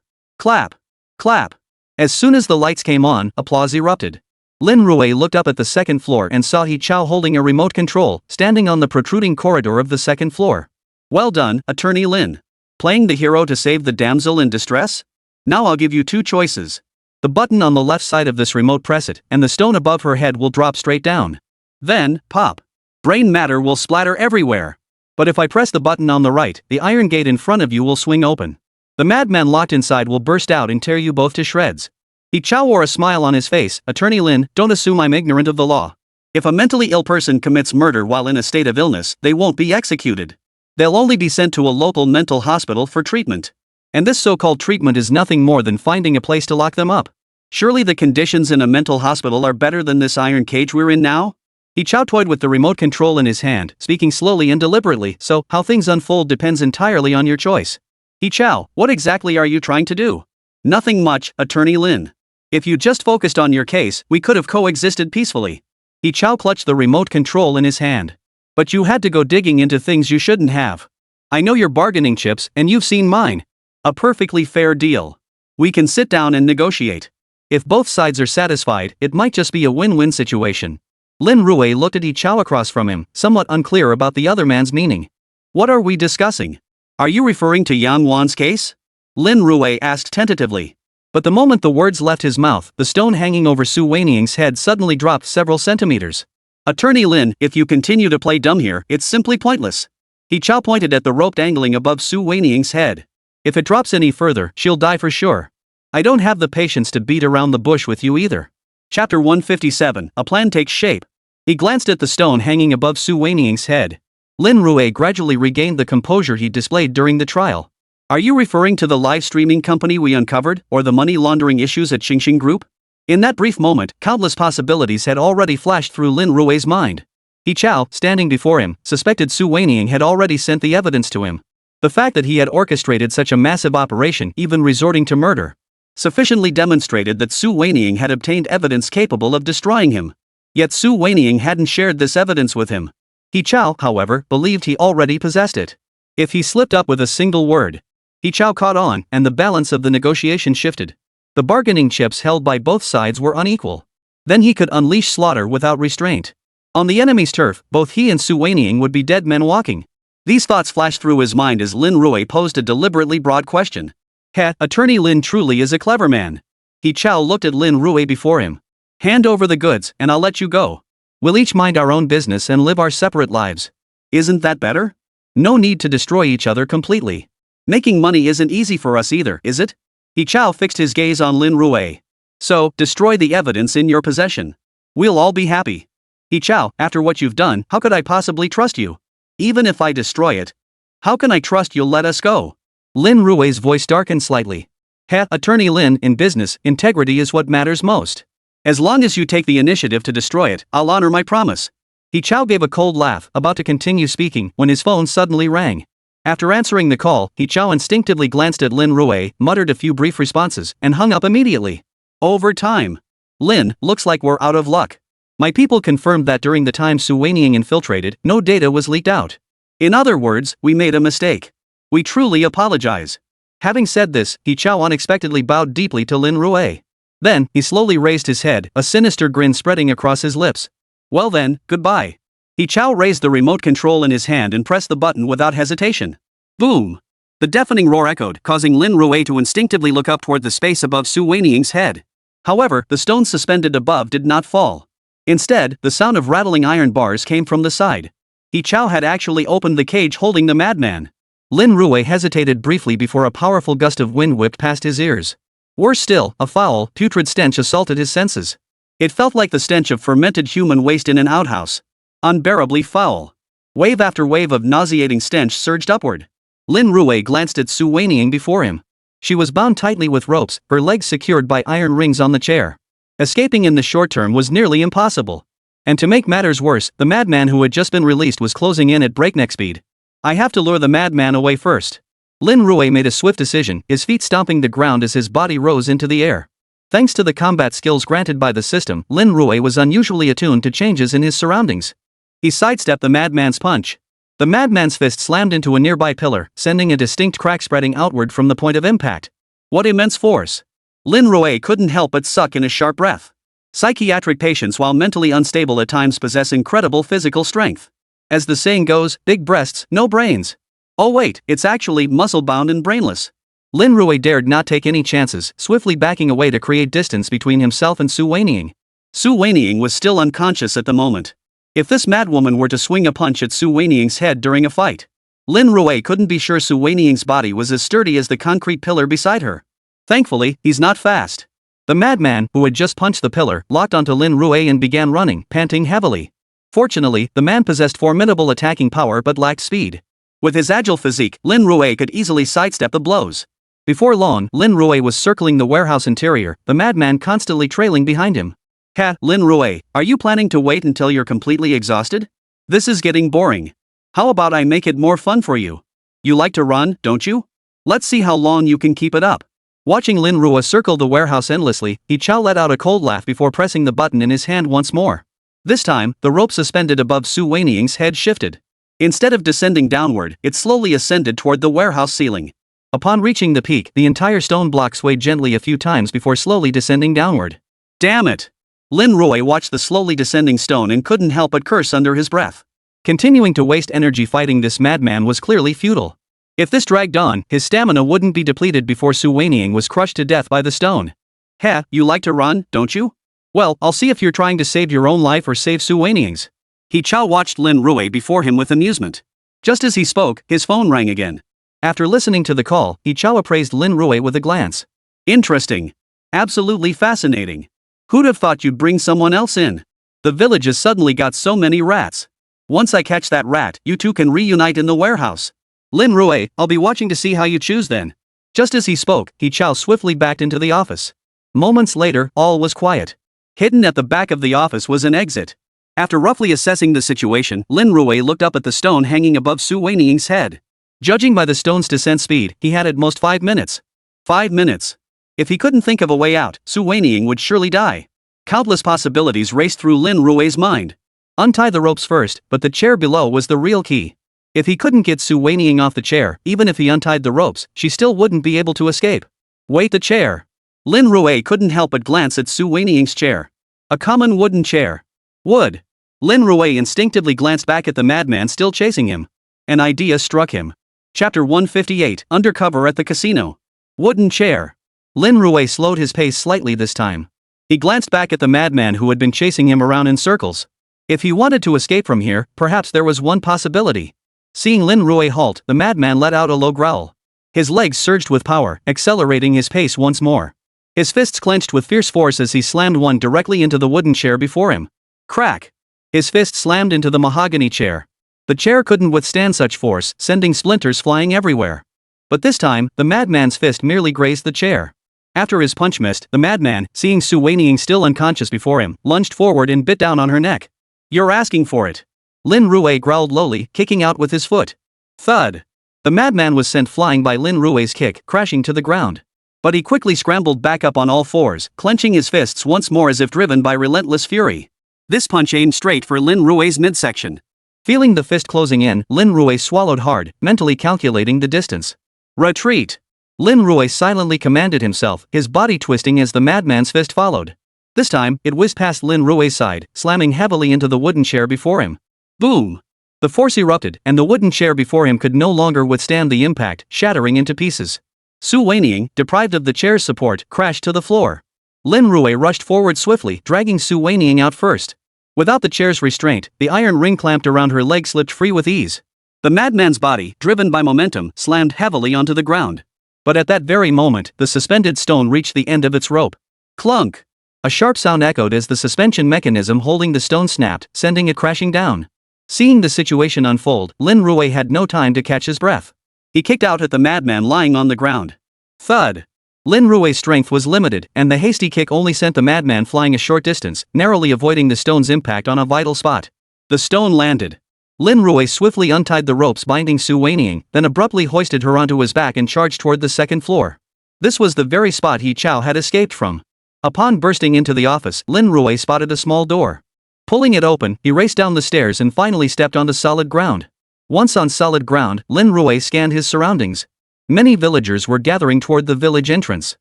Clap! Clap! As soon as the lights came on, applause erupted. Lin Rui looked up at the second floor and saw Yichao holding a remote control, standing on the protruding corridor of the second floor. "Well done, Attorney Lin. Playing the hero to save the damsel in distress? Now I'll give you two choices. The button on the left side of this remote, press it, and the stone above her head will drop straight down. Then, pop. Brain matter will splatter everywhere. But if I press the button on the right, the iron gate in front of you will swing open. The madman locked inside will burst out and tear you both to shreds." Yichao wore a smile on his face. "Attorney Lin, don't assume I'm ignorant of the law. If a mentally ill person commits murder while in a state of illness, they won't be executed. They'll only be sent to a local mental hospital for treatment. And this so-called treatment is nothing more than finding a place to lock them up. Surely the conditions in a mental hospital are better than this iron cage we're in now?" Yichao toyed with the remote control in his hand, speaking slowly and deliberately. "So, how things unfold depends entirely on your choice. Yichao, what exactly are you trying to do?" "Nothing much, Attorney Lin. If you just focused on your case, we could have coexisted peacefully." Yichao clutched the remote control in his hand. "But you had to go digging into things you shouldn't have. I know your bargaining chips, and you've seen mine. A perfectly fair deal. We can sit down and negotiate. If both sides are satisfied, it might just be a win-win situation." Lin Rui looked at Yichao across from him, somewhat unclear about the other man's meaning. "What are we discussing? Are you referring to Yang Wan's case?" Lin Rui asked tentatively. But the moment the words left his mouth, the stone hanging over Su Weiniang's head suddenly dropped several centimeters. "Attorney Lin, if you continue to play dumb here, it's simply pointless." Yichao pointed at the rope dangling above Su Weiniang's head. "If it drops any further, she'll die for sure. I don't have the patience to beat around the bush with you either." Chapter 157, A Plan Takes Shape. He glanced at the stone hanging above Su Weiniang's head. Lin Rui gradually regained the composure he displayed during the trial. "Are you referring to the live streaming company we uncovered, or the money laundering issues at Xingxing Group?" In that brief moment, countless possibilities had already flashed through Lin Rui's mind. Yichao, standing before him, suspected Su Weiniang had already sent the evidence to him. The fact that he had orchestrated such a massive operation, even resorting to murder, sufficiently demonstrated that Su Weiniang had obtained evidence capable of destroying him. Yet Su Weiniang hadn't shared this evidence with him. Yichao, however, believed he already possessed it. If he slipped up with a single word, Yichao caught on, and the balance of the negotiation shifted. The bargaining chips held by both sides were unequal. Then he could unleash slaughter without restraint. On the enemy's turf, both he and Su Weiniang would be dead men walking. These thoughts flashed through his mind as Lin Rui posed a deliberately broad question. Attorney Lin truly is a clever man." Yichao looked at Lin Rui before him. "Hand over the goods, and I'll let you go. We'll each mind our own business and live our separate lives. Isn't that better? No need to destroy each other completely. Making money isn't easy for us either, is it?" Yichao fixed his gaze on Lin Rui. "So, destroy the evidence in your possession. We'll all be happy." "Yichao, after what you've done, how could I possibly trust you? Even if I destroy it, how can I trust you'll let us go?" Lin Rui's voice darkened slightly. "Attorney Lin, in business, integrity is what matters most. As long as you take the initiative to destroy it, I'll honor my promise." Yichao gave a cold laugh, about to continue speaking, when his phone suddenly rang. After answering the call, Yichao instinctively glanced at Lin Rui, muttered a few brief responses, and hung up immediately. Overtime. "Lin, looks like we're out of luck. My people confirmed that during the time Su Weiniang infiltrated, no data was leaked out. In other words, we made a mistake. We truly apologize." Having said this, Yichao unexpectedly bowed deeply to Lin Rui. Then, he slowly raised his head, a sinister grin spreading across his lips. "Well then, goodbye." Yichao raised the remote control in his hand and pressed the button without hesitation. Boom! The deafening roar echoed, causing Lin Rui to instinctively look up toward the space above Su Weiniang's head. However, the stone suspended above did not fall. Instead, the sound of rattling iron bars came from the side. Yichao had actually opened the cage holding the madman. Lin Rui hesitated briefly before a powerful gust of wind whipped past his ears. Worse still, a foul, putrid stench assaulted his senses. It felt like the stench of fermented human waste in an outhouse. Unbearably foul. Wave after wave of nauseating stench surged upward. Lin Rui glanced at Su Weiniang before him. She was bound tightly with ropes, her legs secured by iron rings on the chair. Escaping in the short term was nearly impossible. And to make matters worse, the madman who had just been released was closing in at breakneck speed. I have to lure the madman away first. Lin Rui made a swift decision, his feet stomping the ground as his body rose into the air. Thanks to the combat skills granted by the system, Lin Rui was unusually attuned to changes in his surroundings. He sidestepped the madman's punch. The madman's fist slammed into a nearby pillar, sending a distinct crack spreading outward from the point of impact. What immense force! Lin Rui couldn't help but suck in a sharp breath. Psychiatric patients, while mentally unstable at times, possess incredible physical strength. As the saying goes, big breasts, no brains. Oh wait, it's actually muscle-bound and brainless. Lin Rui dared not take any chances, swiftly backing away to create distance between himself and Su Weiniang. Su Weiniang was still unconscious at the moment. If this madwoman were to swing a punch at Su Weiniang's head during a fight, Lin Rui couldn't be sure Su Weiniang's body was as sturdy as the concrete pillar beside her. Thankfully, he's not fast. The madman, who had just punched the pillar, locked onto Lin Rui and began running, panting heavily. Fortunately, the man possessed formidable attacking power but lacked speed. With his agile physique, Lin Rui could easily sidestep the blows. Before long, Lin Rui was circling the warehouse interior, the madman constantly trailing behind him. Ha, Lin Rui, are you planning to wait until you're completely exhausted? This is getting boring. How about I make it more fun for you? You like to run, don't you? Let's see how long you can keep it up. Watching Lin Rui circle the warehouse endlessly, He Chao let out a cold laugh before pressing the button in his hand once more. This time, the rope suspended above Su Weiniang's head shifted. Instead of descending downward, it slowly ascended toward the warehouse ceiling. Upon reaching the peak, the entire stone block swayed gently a few times before slowly descending downward. Damn it! Lin Rui watched the slowly descending stone and couldn't help but curse under his breath. Continuing to waste energy fighting this madman was clearly futile. If this dragged on, his stamina wouldn't be depleted before Su Weiniang was crushed to death by the stone. Ha, you like to run, don't you? Well, I'll see if you're trying to save your own life or save Su Weiniang's. He Chao watched Lin Rui before him with amusement. Just as he spoke, his phone rang again. After listening to the call, He Chao appraised Lin Rui with a glance. Interesting. Absolutely fascinating. Who'd have thought you'd bring someone else in? The village has suddenly got so many rats. Once I catch that rat, you two can reunite in the warehouse. Lin Rui, I'll be watching to see how you choose then. Just as he spoke, He Chao swiftly backed into the office. Moments later, all was quiet. Hidden at the back of the office was an exit. After roughly assessing the situation, Lin Rui looked up at the stone hanging above Su Weiniang's head. Judging by the stone's descent speed, he had at most 5 minutes. 5 minutes. If he couldn't think of a way out, Su Weiniang would surely die. Countless possibilities raced through Lin Rui's mind. Untie the ropes first, but the chair below was the real key. If he couldn't get Su Weiniang off the chair, even if he untied the ropes, she still wouldn't be able to escape. Wait, the chair. Lin Rui couldn't help but glance at Su Weiniang's chair. A common wooden chair. Wood. Lin Rui instinctively glanced back at the madman still chasing him. An idea struck him. Chapter 158, Undercover at the Casino. Wooden chair. Lin Rui slowed his pace slightly this time. He glanced back at the madman who had been chasing him around in circles. If he wanted to escape from here, perhaps there was one possibility. Seeing Lin Rui halt, the madman let out a low growl. His legs surged with power, accelerating his pace once more. His fists clenched with fierce force as he slammed one directly into the wooden chair before him. Crack! His fist slammed into the mahogany chair. The chair couldn't withstand such force, sending splinters flying everywhere. But this time, the madman's fist merely grazed the chair. After his punch missed, the madman, seeing Su Weiniang still unconscious before him, lunged forward and bit down on her neck. You're asking for it. Lin Rui growled lowly, kicking out with his foot. Thud. The madman was sent flying by Lin Rui's kick, crashing to the ground. But he quickly scrambled back up on all fours, clenching his fists once more as if driven by relentless fury. This punch aimed straight for Lin Rui's midsection. Feeling the fist closing in, Lin Rui swallowed hard, mentally calculating the distance. Retreat! Lin Rui silently commanded himself, his body twisting as the madman's fist followed. This time, it whizzed past Lin Rui's side, slamming heavily into the wooden chair before him. Boom! The force erupted, and the wooden chair before him could no longer withstand the impact, shattering into pieces. Su Weiniang, deprived of the chair's support, crashed to the floor. Lin Rui rushed forward swiftly, dragging Su Weiniang out first. Without the chair's restraint, the iron ring clamped around her leg slipped free with ease. The madman's body, driven by momentum, slammed heavily onto the ground. But at that very moment, the suspended stone reached the end of its rope. Clunk! A sharp sound echoed as the suspension mechanism holding the stone snapped, sending it crashing down. Seeing the situation unfold, Lin Rui had no time to catch his breath. He kicked out at the madman lying on the ground. Thud! Lin Rui's strength was limited, and the hasty kick only sent the madman flying a short distance, narrowly avoiding the stone's impact on a vital spot. The stone landed. Lin Rui swiftly untied the ropes binding Su Weiniang, then abruptly hoisted her onto his back and charged toward the second floor. This was the very spot He Chao had escaped from. Upon bursting into the office, Lin Rui spotted a small door. Pulling it open, he raced down the stairs and finally stepped onto solid ground. Once on solid ground, Lin Rui scanned his surroundings. Many villagers were gathering toward the village entrance.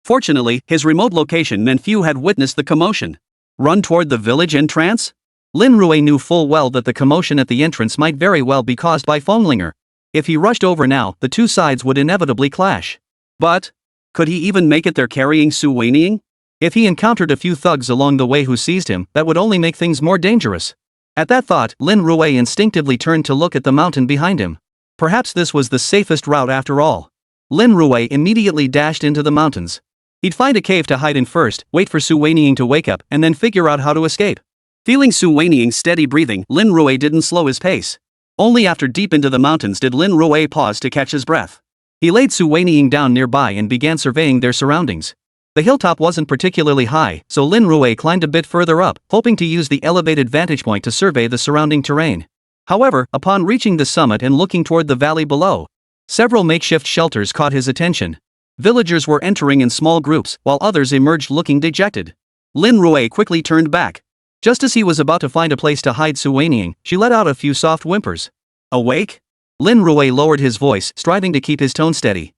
Fortunately, his remote location meant few had witnessed the commotion. Run toward the village entrance? Lin Rui knew full well that the commotion at the entrance might very well be caused by Fenglinger. If he rushed over now, the two sides would inevitably clash. But could he even make it there carrying Su Weiniang? If he encountered a few thugs along the way who seized him, that would only make things more dangerous. At that thought, Lin Rui instinctively turned to look at the mountain behind him. Perhaps this was the safest route after all. Lin Rui immediately dashed into the mountains. He'd find a cave to hide in first, wait for Su Weiniang to wake up, and then figure out how to escape. Feeling Su Weiniang's steady breathing, Lin Rui didn't slow his pace. Only after deep into the mountains did Lin Rui pause to catch his breath. He laid Su Weiniang down nearby and began surveying their surroundings. The hilltop wasn't particularly high, so Lin Rui climbed a bit further up, hoping to use the elevated vantage point to survey the surrounding terrain. However, upon reaching the summit and looking toward the valley below, several makeshift shelters caught his attention. Villagers were entering in small groups, while others emerged looking dejected. Lin Rui quickly turned back. Just as he was about to find a place to hide Su Weiniang, she let out a few soft whimpers. Awake? Lin Rui lowered his voice, striving to keep his tone steady.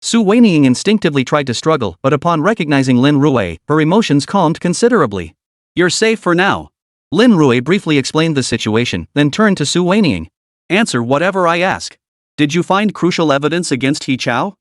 Su Weiniang instinctively tried to struggle, but upon recognizing Lin Rui, her emotions calmed considerably. You're safe for now. Lin Rui briefly explained the situation, then turned to Su Weiniang. Answer whatever I ask. Did you find crucial evidence against He Chao?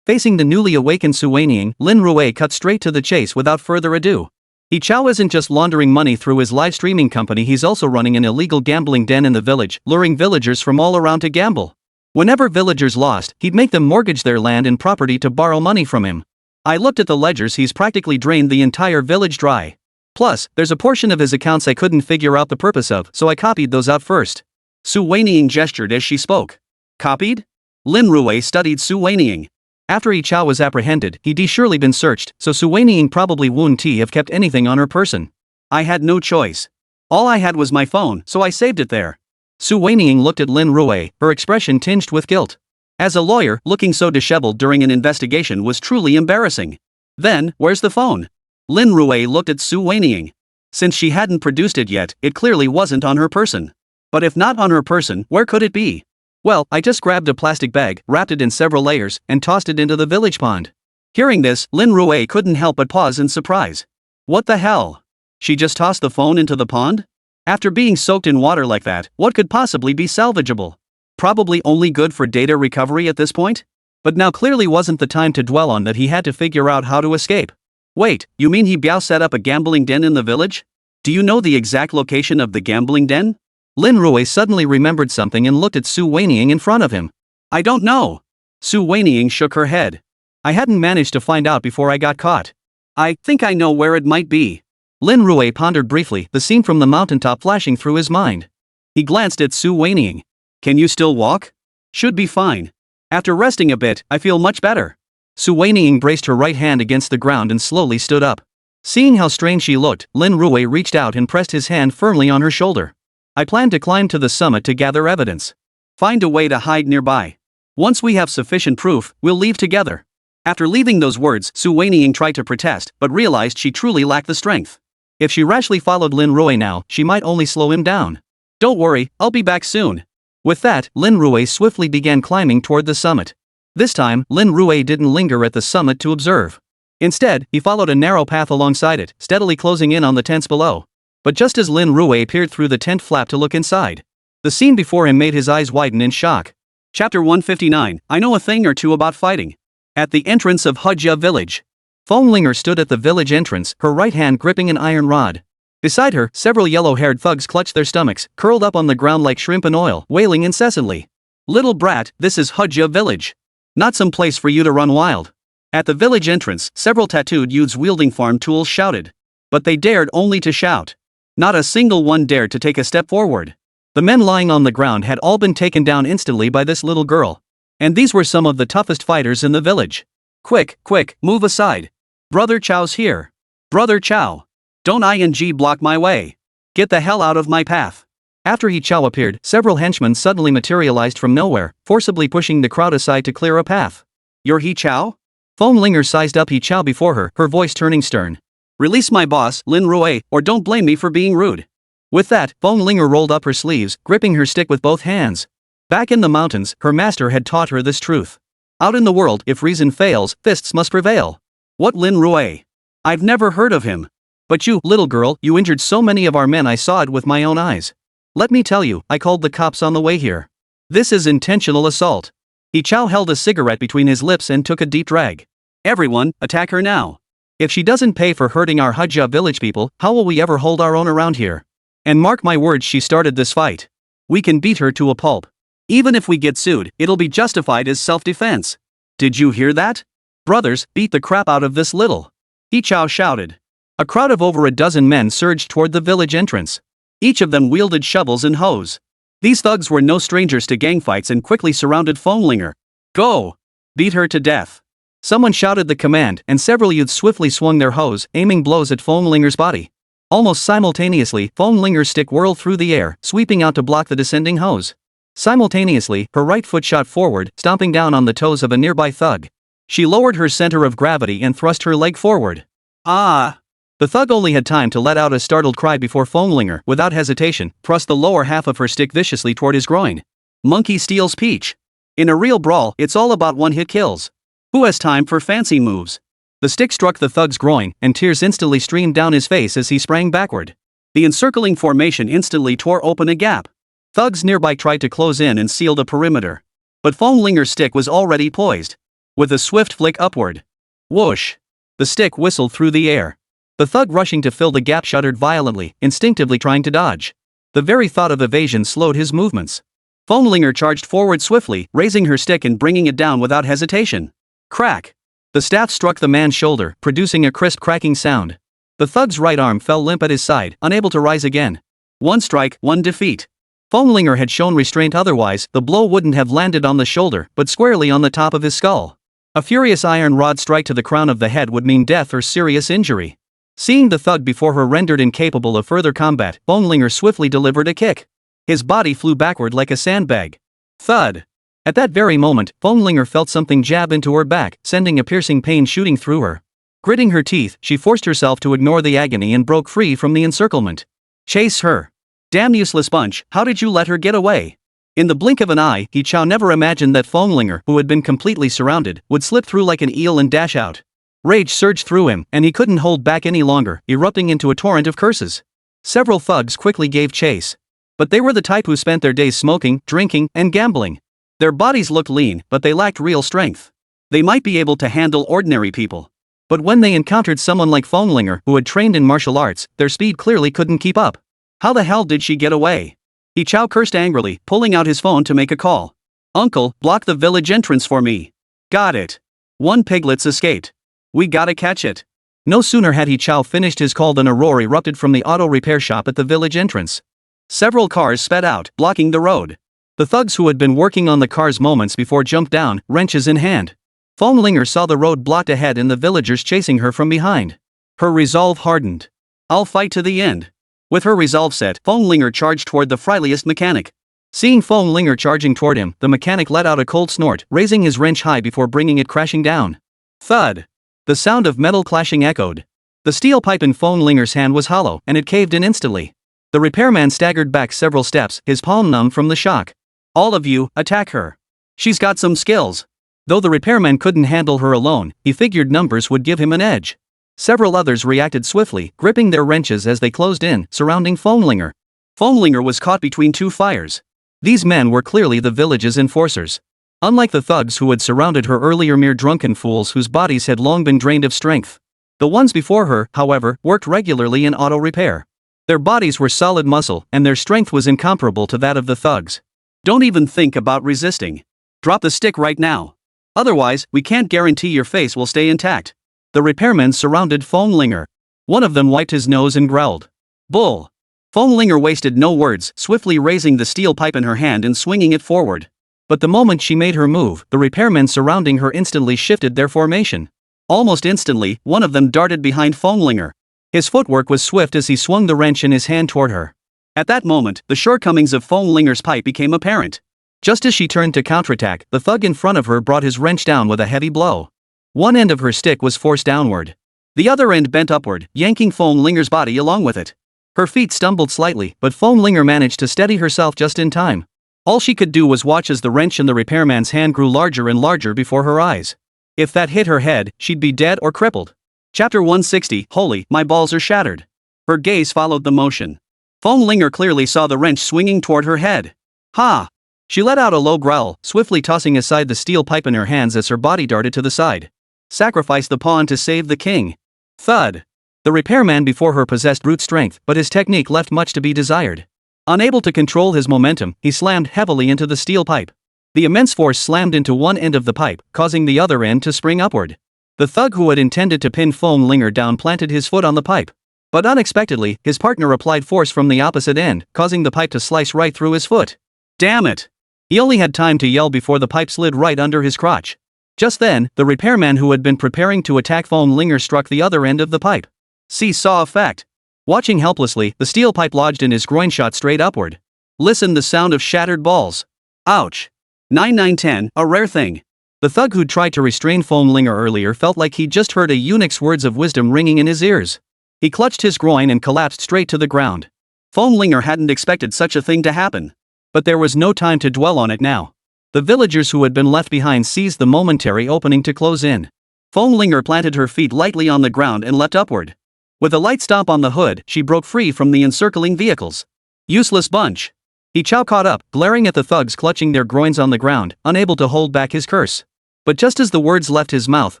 Facing the newly awakened Su Weiniang, Lin Rui cut straight to the chase without further ado. He Chao isn't just laundering money through his live streaming company, he's also running an illegal gambling den in the village, luring villagers from all around to gamble. Whenever villagers lost, he'd make them mortgage their land and property to borrow money from him. I looked at the ledgers, he's practically drained the entire village dry. Plus, there's a portion of his accounts I couldn't figure out the purpose of, so I copied those out first. Su Weiniang gestured as she spoke. Copied? Lin Rui studied Su Weiniang. After He Chao was apprehended, he'd surely been searched, so Su Weiniang probably wouldn't have kept anything on her person. I had no choice. All I had was my phone, so I saved it there. Su Weiniang looked at Lin Rui, her expression tinged with guilt. As a lawyer, looking so disheveled during an investigation was truly embarrassing. Then, where's the phone? Lin Rui looked at Su Weiniang. Since she hadn't produced it yet, it clearly wasn't on her person. But if not on her person, where could it be? Well, I just grabbed a plastic bag, wrapped it in several layers, and tossed it into the village pond. Hearing this, Lin Rui couldn't help but pause in surprise. What the hell? She just tossed the phone into the pond? After being soaked in water like that, what could possibly be salvageable? Probably only good for data recovery at this point? But now clearly wasn't the time to dwell on that, he had to figure out how to escape. Wait, you mean He Biao set up a gambling den in the village? Do you know the exact location of the gambling den? Lin Rui suddenly remembered something and looked at Su Weiniang in front of him. I don't know. Su Weiniang shook her head. I hadn't managed to find out before I got caught. I think I know where it might be. Lin Rui pondered briefly, the scene from the mountaintop flashing through his mind. He glanced at Su Weiniang. Can you still walk? Should be fine. After resting a bit, I feel much better. Su Weiniang braced her right hand against the ground and slowly stood up. Seeing how strange she looked, Lin Rui reached out and pressed his hand firmly on her shoulder. I plan to climb to the summit to gather evidence. Find a way to hide nearby. Once we have sufficient proof, we'll leave together. After leaving those words, Su Weiniang tried to protest, but realized she truly lacked the strength. If she rashly followed Lin Rui now, she might only slow him down. Don't worry, I'll be back soon. With that, Lin Rui swiftly began climbing toward the summit. This time, Lin Rui didn't linger at the summit to observe. Instead, he followed a narrow path alongside it, steadily closing in on the tents below. But just as Lin Rui peered through the tent flap to look inside, the scene before him made his eyes widen in shock. Chapter 159, I know a thing or two about fighting. At the entrance of Hujia village. Fenglinger stood at the village entrance, her right hand gripping an iron rod. Beside her, several yellow-haired thugs clutched their stomachs, curled up on the ground like shrimp in oil, wailing incessantly. Little brat, this is Hujia village. Not some place for you to run wild. At the village entrance, several tattooed youths wielding farm tools shouted. But they dared only to shout. Not a single one dared to take a step forward. The men lying on the ground had all been taken down instantly by this little girl. And these were some of the toughest fighters in the village. Quick, quick, move aside. Brother Chow's here. Brother Chow. Don't ing block my way. Get the hell out of my path. After He Chow appeared, several henchmen suddenly materialized from nowhere, forcibly pushing the crowd aside to clear a path. You're He Chow? Fong Linger sized up He Chow before her voice turning stern. Release my boss, Lin Rui, or don't blame me for being rude. With that, Fong Linger rolled up her sleeves, gripping her stick with both hands. Back in the mountains, her master had taught her this truth. Out in the world, if reason fails, fists must prevail. What Lin Rui? I've never heard of him. But you, little girl, you injured so many of our men. I saw it with my own eyes. Let me tell you, I called the cops on the way here. This is intentional assault. He Chow held a cigarette between his lips and took a deep drag. Everyone, attack her now. If she doesn't pay for hurting our Hajia village people, how will we ever hold our own around here? And mark my words, she started this fight. We can beat her to a pulp. Even if we get sued, it'll be justified as self-defense. Did you hear that? Brothers, beat the crap out of this little. He Chow shouted. A crowd of over a dozen men surged toward the village entrance. Each of them wielded shovels and hoes. These thugs were no strangers to gang fights and quickly surrounded Fong Linger. Go! Beat her to death. Someone shouted the command, and several youths swiftly swung their hoes, aiming blows at Fong Linger's body. Almost simultaneously, Fong Linger's stick whirled through the air, sweeping out to block the descending hose. Simultaneously, her right foot shot forward, stomping down on the toes of a nearby thug. She lowered her center of gravity and thrust her leg forward. Ah! The thug only had time to let out a startled cry before Fong Linger, without hesitation, thrust the lower half of her stick viciously toward his groin. Monkey steals peach. In a real brawl, it's all about one-hit kills. Who has time for fancy moves? The stick struck the thug's groin, and tears instantly streamed down his face as he sprang backward. The encircling formation instantly tore open a gap. Thugs nearby tried to close in and seal the perimeter. But Fong Linger's stick was already poised. With a swift flick upward. Whoosh! The stick whistled through the air. The thug rushing to fill the gap shuddered violently, instinctively trying to dodge. The very thought of evasion slowed his movements. Fong Linger charged forward swiftly, raising her stick and bringing it down without hesitation. Crack! The staff struck the man's shoulder, producing a crisp cracking sound. The thug's right arm fell limp at his side, unable to rise again. One strike, one defeat. Fong Linger had shown restraint, otherwise, the blow wouldn't have landed on the shoulder, but squarely on the top of his skull. A furious iron rod strike to the crown of the head would mean death or serious injury. Seeing the thug before her rendered incapable of further combat, Fong Linger swiftly delivered a kick. His body flew backward like a sandbag. Thud! At that very moment, Fong Linger felt something jab into her back, sending a piercing pain shooting through her. Gritting her teeth, she forced herself to ignore the agony and broke free from the encirclement. Chase her! Damn useless bunch, how did you let her get away? In the blink of an eye, He Chow never imagined that Fong Linger, who had been completely surrounded, would slip through like an eel and dash out. Rage surged through him, and he couldn't hold back any longer, erupting into a torrent of curses. Several thugs quickly gave chase. But they were the type who spent their days smoking, drinking, and gambling. Their bodies looked lean, but they lacked real strength. They might be able to handle ordinary people. But when they encountered someone like Fong Linger, who had trained in martial arts, their speed clearly couldn't keep up. How the hell did she get away? He Chow cursed angrily, pulling out his phone to make a call. Uncle, block the village entrance for me. Got it. One piglet's escaped. We gotta catch it. No sooner had He Chow finished his call than a roar erupted from the auto repair shop at the village entrance. Several cars sped out, blocking the road. The thugs who had been working on the cars moments before jumped down, wrenches in hand. Fong Linger saw the road blocked ahead and the villagers chasing her from behind. Her resolve hardened. I'll fight to the end. With her resolve set, Fong Linger charged toward the friendliest mechanic. Seeing Fong Linger charging toward him, the mechanic let out a cold snort, raising his wrench high before bringing it crashing down. Thud! The sound of metal clashing echoed. The steel pipe in Fong Linger's hand was hollow, and it caved in instantly. The repairman staggered back several steps, his palm numb from the shock. All of you, attack her. She's got some skills. Though the repairman couldn't handle her alone, he figured numbers would give him an edge. Several others reacted swiftly, gripping their wrenches as they closed in, surrounding Fong Linger. Fong Linger was caught between two fires. These men were clearly the village's enforcers. Unlike the thugs who had surrounded her earlier, mere drunken fools whose bodies had long been drained of strength. The ones before her, however, worked regularly in auto repair. Their bodies were solid muscle, and their strength was incomparable to that of the thugs. Don't even think about resisting. Drop the stick right now. Otherwise, we can't guarantee your face will stay intact. The repairmen surrounded Linger. One of them wiped his nose and growled. Bull. Linger wasted no words, swiftly raising the steel pipe in her hand and swinging it forward. But the moment she made her move, the repairmen surrounding her instantly shifted their formation. Almost instantly, one of them darted behind Linger. His footwork was swift as he swung the wrench in his hand toward her. At that moment, the shortcomings of Linger's pipe became apparent. Just as she turned to counterattack, the thug in front of her brought his wrench down with a heavy blow. One end of her stick was forced downward. The other end bent upward, yanking Linger's body along with it. Her feet stumbled slightly, but Linger managed to steady herself just in time. All she could do was watch as the wrench in the repairman's hand grew larger and larger before her eyes. If that hit her head, she'd be dead or crippled. Chapter 160, Holy, my balls are shattered. Her gaze followed the motion. Linger clearly saw the wrench swinging toward her head. Ha! She let out a low growl, swiftly tossing aside the steel pipe in her hands as her body darted to the side. Sacrifice the pawn to save the king. Thud. The repairman before her possessed brute strength, but his technique left much to be desired. Unable to control his momentum, he slammed heavily into the steel pipe. The immense force slammed into one end of the pipe, causing the other end to spring upward. The thug who had intended to pin Linger down planted his foot on the pipe. But unexpectedly, his partner applied force from the opposite end, causing the pipe to slice right through his foot. Damn it! He only had time to yell before the pipe slid right under his crotch. Just then, the repairman who had been preparing to attack Linger struck the other end of the pipe. See-saw effect. Watching helplessly, the steel pipe lodged in his groin shot straight upward. Listen the sound of shattered balls. Ouch. 9910, a rare thing. The thug who'd tried to restrain Linger earlier felt like he'd just heard a eunuch's words of wisdom ringing in his ears. He clutched his groin and collapsed straight to the ground. Linger hadn't expected such a thing to happen. But there was no time to dwell on it now. The villagers who had been left behind seized the momentary opening to close in. Linger planted her feet lightly on the ground and leapt upward. With a light stomp on the hood, she broke free from the encircling vehicles. Useless bunch. He Chow caught up, glaring at the thugs clutching their groins on the ground, unable to hold back his curse. But just as the words left his mouth,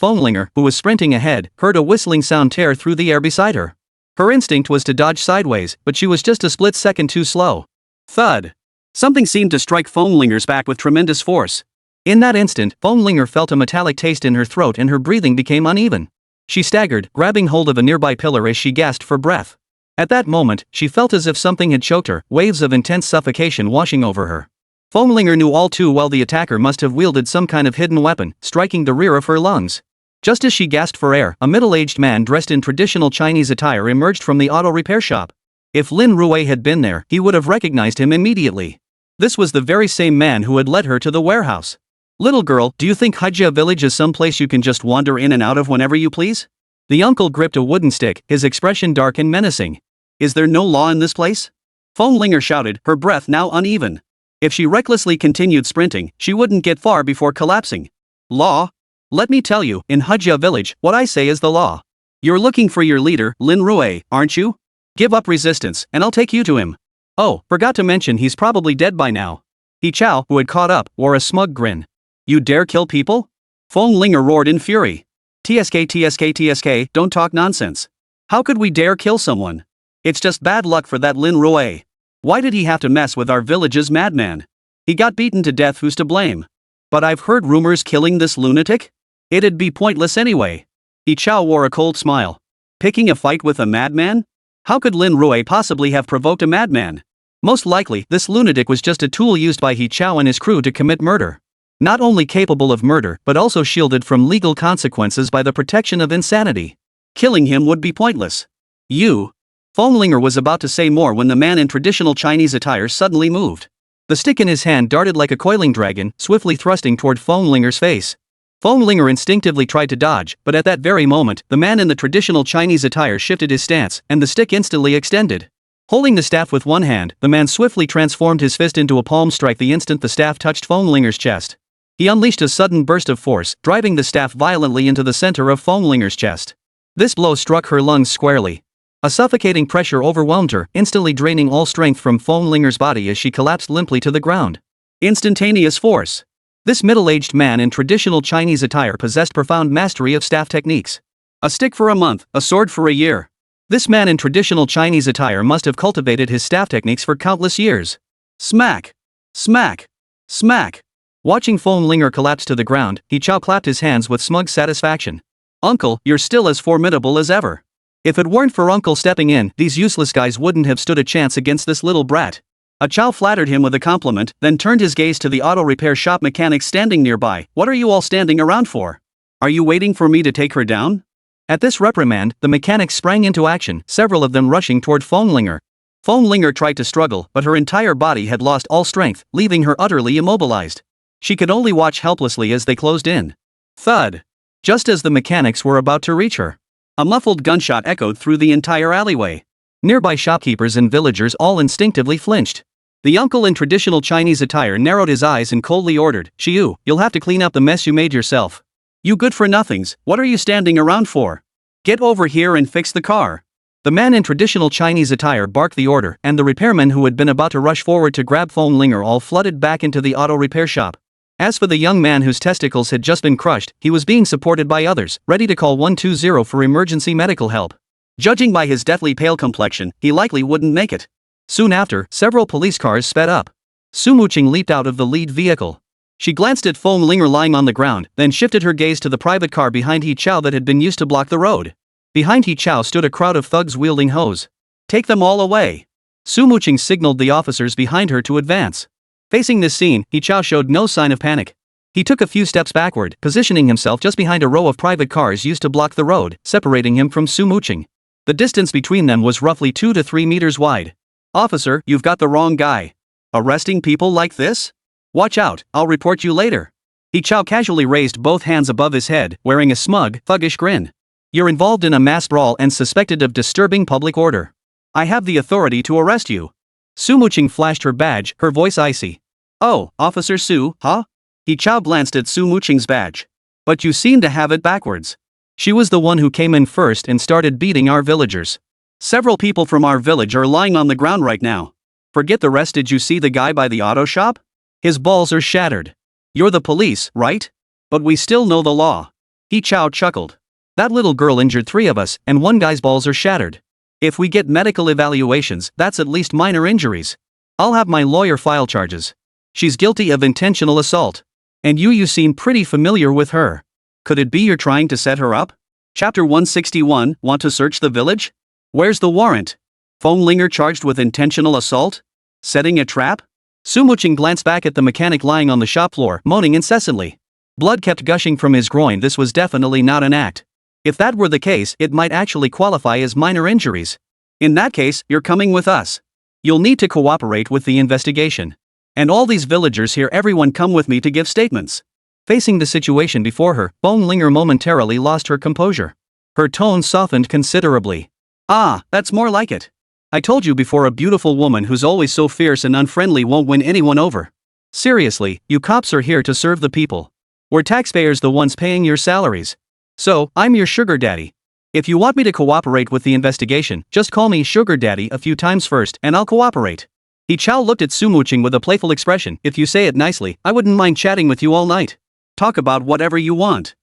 Linger, who was sprinting ahead, heard a whistling sound tear through the air beside her. Her instinct was to dodge sideways, but she was just a split second too slow. Thud. Something seemed to strike Linger's back with tremendous force. In that instant, Linger felt a metallic taste in her throat and her breathing became uneven. She staggered, grabbing hold of a nearby pillar as she gasped for breath. At that moment, she felt as if something had choked her, waves of intense suffocation washing over her. Linger knew all too well the attacker must have wielded some kind of hidden weapon, striking the rear of her lungs. Just as she gasped for air, a middle-aged man dressed in traditional Chinese attire emerged from the auto repair shop. If Lin Rui had been there, he would have recognized him immediately. This was the very same man who had led her to the warehouse. Little girl, do you think Hajia village is some place you can just wander in and out of whenever you please? The uncle gripped a wooden stick, his expression dark and menacing. Is there no law in this place? Linger shouted, her breath now uneven. If she recklessly continued sprinting, she wouldn't get far before collapsing. Law? Let me tell you, in Hajia village, what I say is the law. You're looking for your leader, Lin Rui, aren't you? Give up resistance, and I'll take you to him. Oh, forgot to mention he's probably dead by now. He Chow, who had caught up, wore a smug grin. You dare kill people? Linger roared in fury. TSK, don't talk nonsense. How could we dare kill someone? It's just bad luck for that Lin Rui. Why did he have to mess with our village's madman? He got beaten to death, who's to blame? But I've heard rumors killing this lunatic? It'd be pointless anyway. He Chow wore a cold smile. Picking a fight with a madman? How could Lin Rui possibly have provoked a madman? Most likely, this lunatic was just a tool used by He Chow and his crew to commit murder. Not only capable of murder, but also shielded from legal consequences by the protection of insanity. Killing him would be pointless. You. Linger was about to say more when the man in traditional Chinese attire suddenly moved. The stick in his hand darted like a coiling dragon, swiftly thrusting toward Linger's face. Linger instinctively tried to dodge, but at that very moment, the man in the traditional Chinese attire shifted his stance, and the stick instantly extended. Holding the staff with one hand, the man swiftly transformed his fist into a palm strike the instant the staff touched Linger's chest. He unleashed a sudden burst of force, driving the staff violently into the center of Linger's chest. This blow struck her lungs squarely. A suffocating pressure overwhelmed her, instantly draining all strength from Linger's body as she collapsed limply to the ground. Instantaneous force. This middle-aged man in traditional Chinese attire possessed profound mastery of staff techniques. A stick for a month, a sword for a year. This man in traditional Chinese attire must have cultivated his staff techniques for countless years. Smack! Smack! Smack! Watching Feng Linger collapse to the ground, He Chao clapped his hands with smug satisfaction. Uncle, you're still as formidable as ever. If it weren't for Uncle stepping in, these useless guys wouldn't have stood a chance against this little brat. A Chao flattered him with a compliment, then turned his gaze to the auto repair shop mechanics standing nearby. What are you all standing around for? Are you waiting for me to take her down? At this reprimand, the mechanics sprang into action, several of them rushing toward Feng Linger. Feng Linger tried to struggle, but her entire body had lost all strength, leaving her utterly immobilized. She could only watch helplessly as they closed in. Thud! Just as the mechanics were about to reach her, a muffled gunshot echoed through the entire alleyway. Nearby shopkeepers and villagers all instinctively flinched. The uncle in traditional Chinese attire narrowed his eyes and coldly ordered, "Shiyu, you'll have to clean up the mess you made yourself. You good-for-nothings, what are you standing around for? Get over here and fix the car." The man in traditional Chinese attire barked the order, and the repairmen who had been about to rush forward to grab Feng Linger all flooded back into the auto repair shop. As for the young man whose testicles had just been crushed, he was being supported by others, ready to call 120 for emergency medical help. Judging by his deathly pale complexion, he likely wouldn't make it. Soon after, several police cars sped up. Su Muqing leaped out of the lead vehicle. She glanced at Feng Linger lying on the ground, then shifted her gaze to the private car behind He Chao that had been used to block the road. Behind He Chao stood a crowd of thugs wielding hose. "Take them all away." Su Muqing signaled the officers behind her to advance. Facing this scene, He Chao showed no sign of panic. He took a few steps backward, positioning himself just behind a row of private cars used to block the road, separating him from Su Muqing. The distance between them was roughly 2 to 3 meters wide. "Officer, you've got the wrong guy. Arresting people like this? Watch out, I'll report you later." He Chao casually raised both hands above his head, wearing a smug, thuggish grin. "You're involved in a mass brawl and suspected of disturbing public order. I have the authority to arrest you." Su Muqing flashed her badge, her voice icy. "Oh, Officer Su, huh?" He Chao glanced at Su Muqing's badge. "But you seem to have it backwards. She was the one who came in first and started beating our villagers. Several people from our village are lying on the ground right now. Forget the rest. Did you see the guy by the auto shop? His balls are shattered. You're the police, right? But we still know the law." He Chao chuckled. "That little girl injured 3 of us, and one guy's balls are shattered. If we get medical evaluations, that's at least minor injuries. I'll have my lawyer file charges. She's guilty of intentional assault. And you seem pretty familiar with her. Could it be you're trying to set her up?" Chapter 161, Want to search the village? Where's the warrant? Feng Linger charged with intentional assault? Setting a trap? Su Muqing glanced back at the mechanic lying on the shop floor, moaning incessantly. Blood kept gushing from his groin. This was definitely not an act. If that were the case, it might actually qualify as minor injuries. In that case, you're coming with us. You'll need to cooperate with the investigation. And all these villagers here, everyone come with me to give statements. Facing the situation before her, Feng Linger momentarily lost her composure. Her tone softened considerably. "Ah, that's more like it. I told you before, a beautiful woman who's always so fierce and unfriendly won't win anyone over. Seriously, you cops are here to serve the people. We're taxpayers, the ones paying your salaries. So, I'm your sugar daddy. If you want me to cooperate with the investigation, just call me sugar daddy a few times first and I'll cooperate." He Chao looked at Su Muqing with a playful expression. "If you say it nicely, I wouldn't mind chatting with you all night. Talk about whatever you want."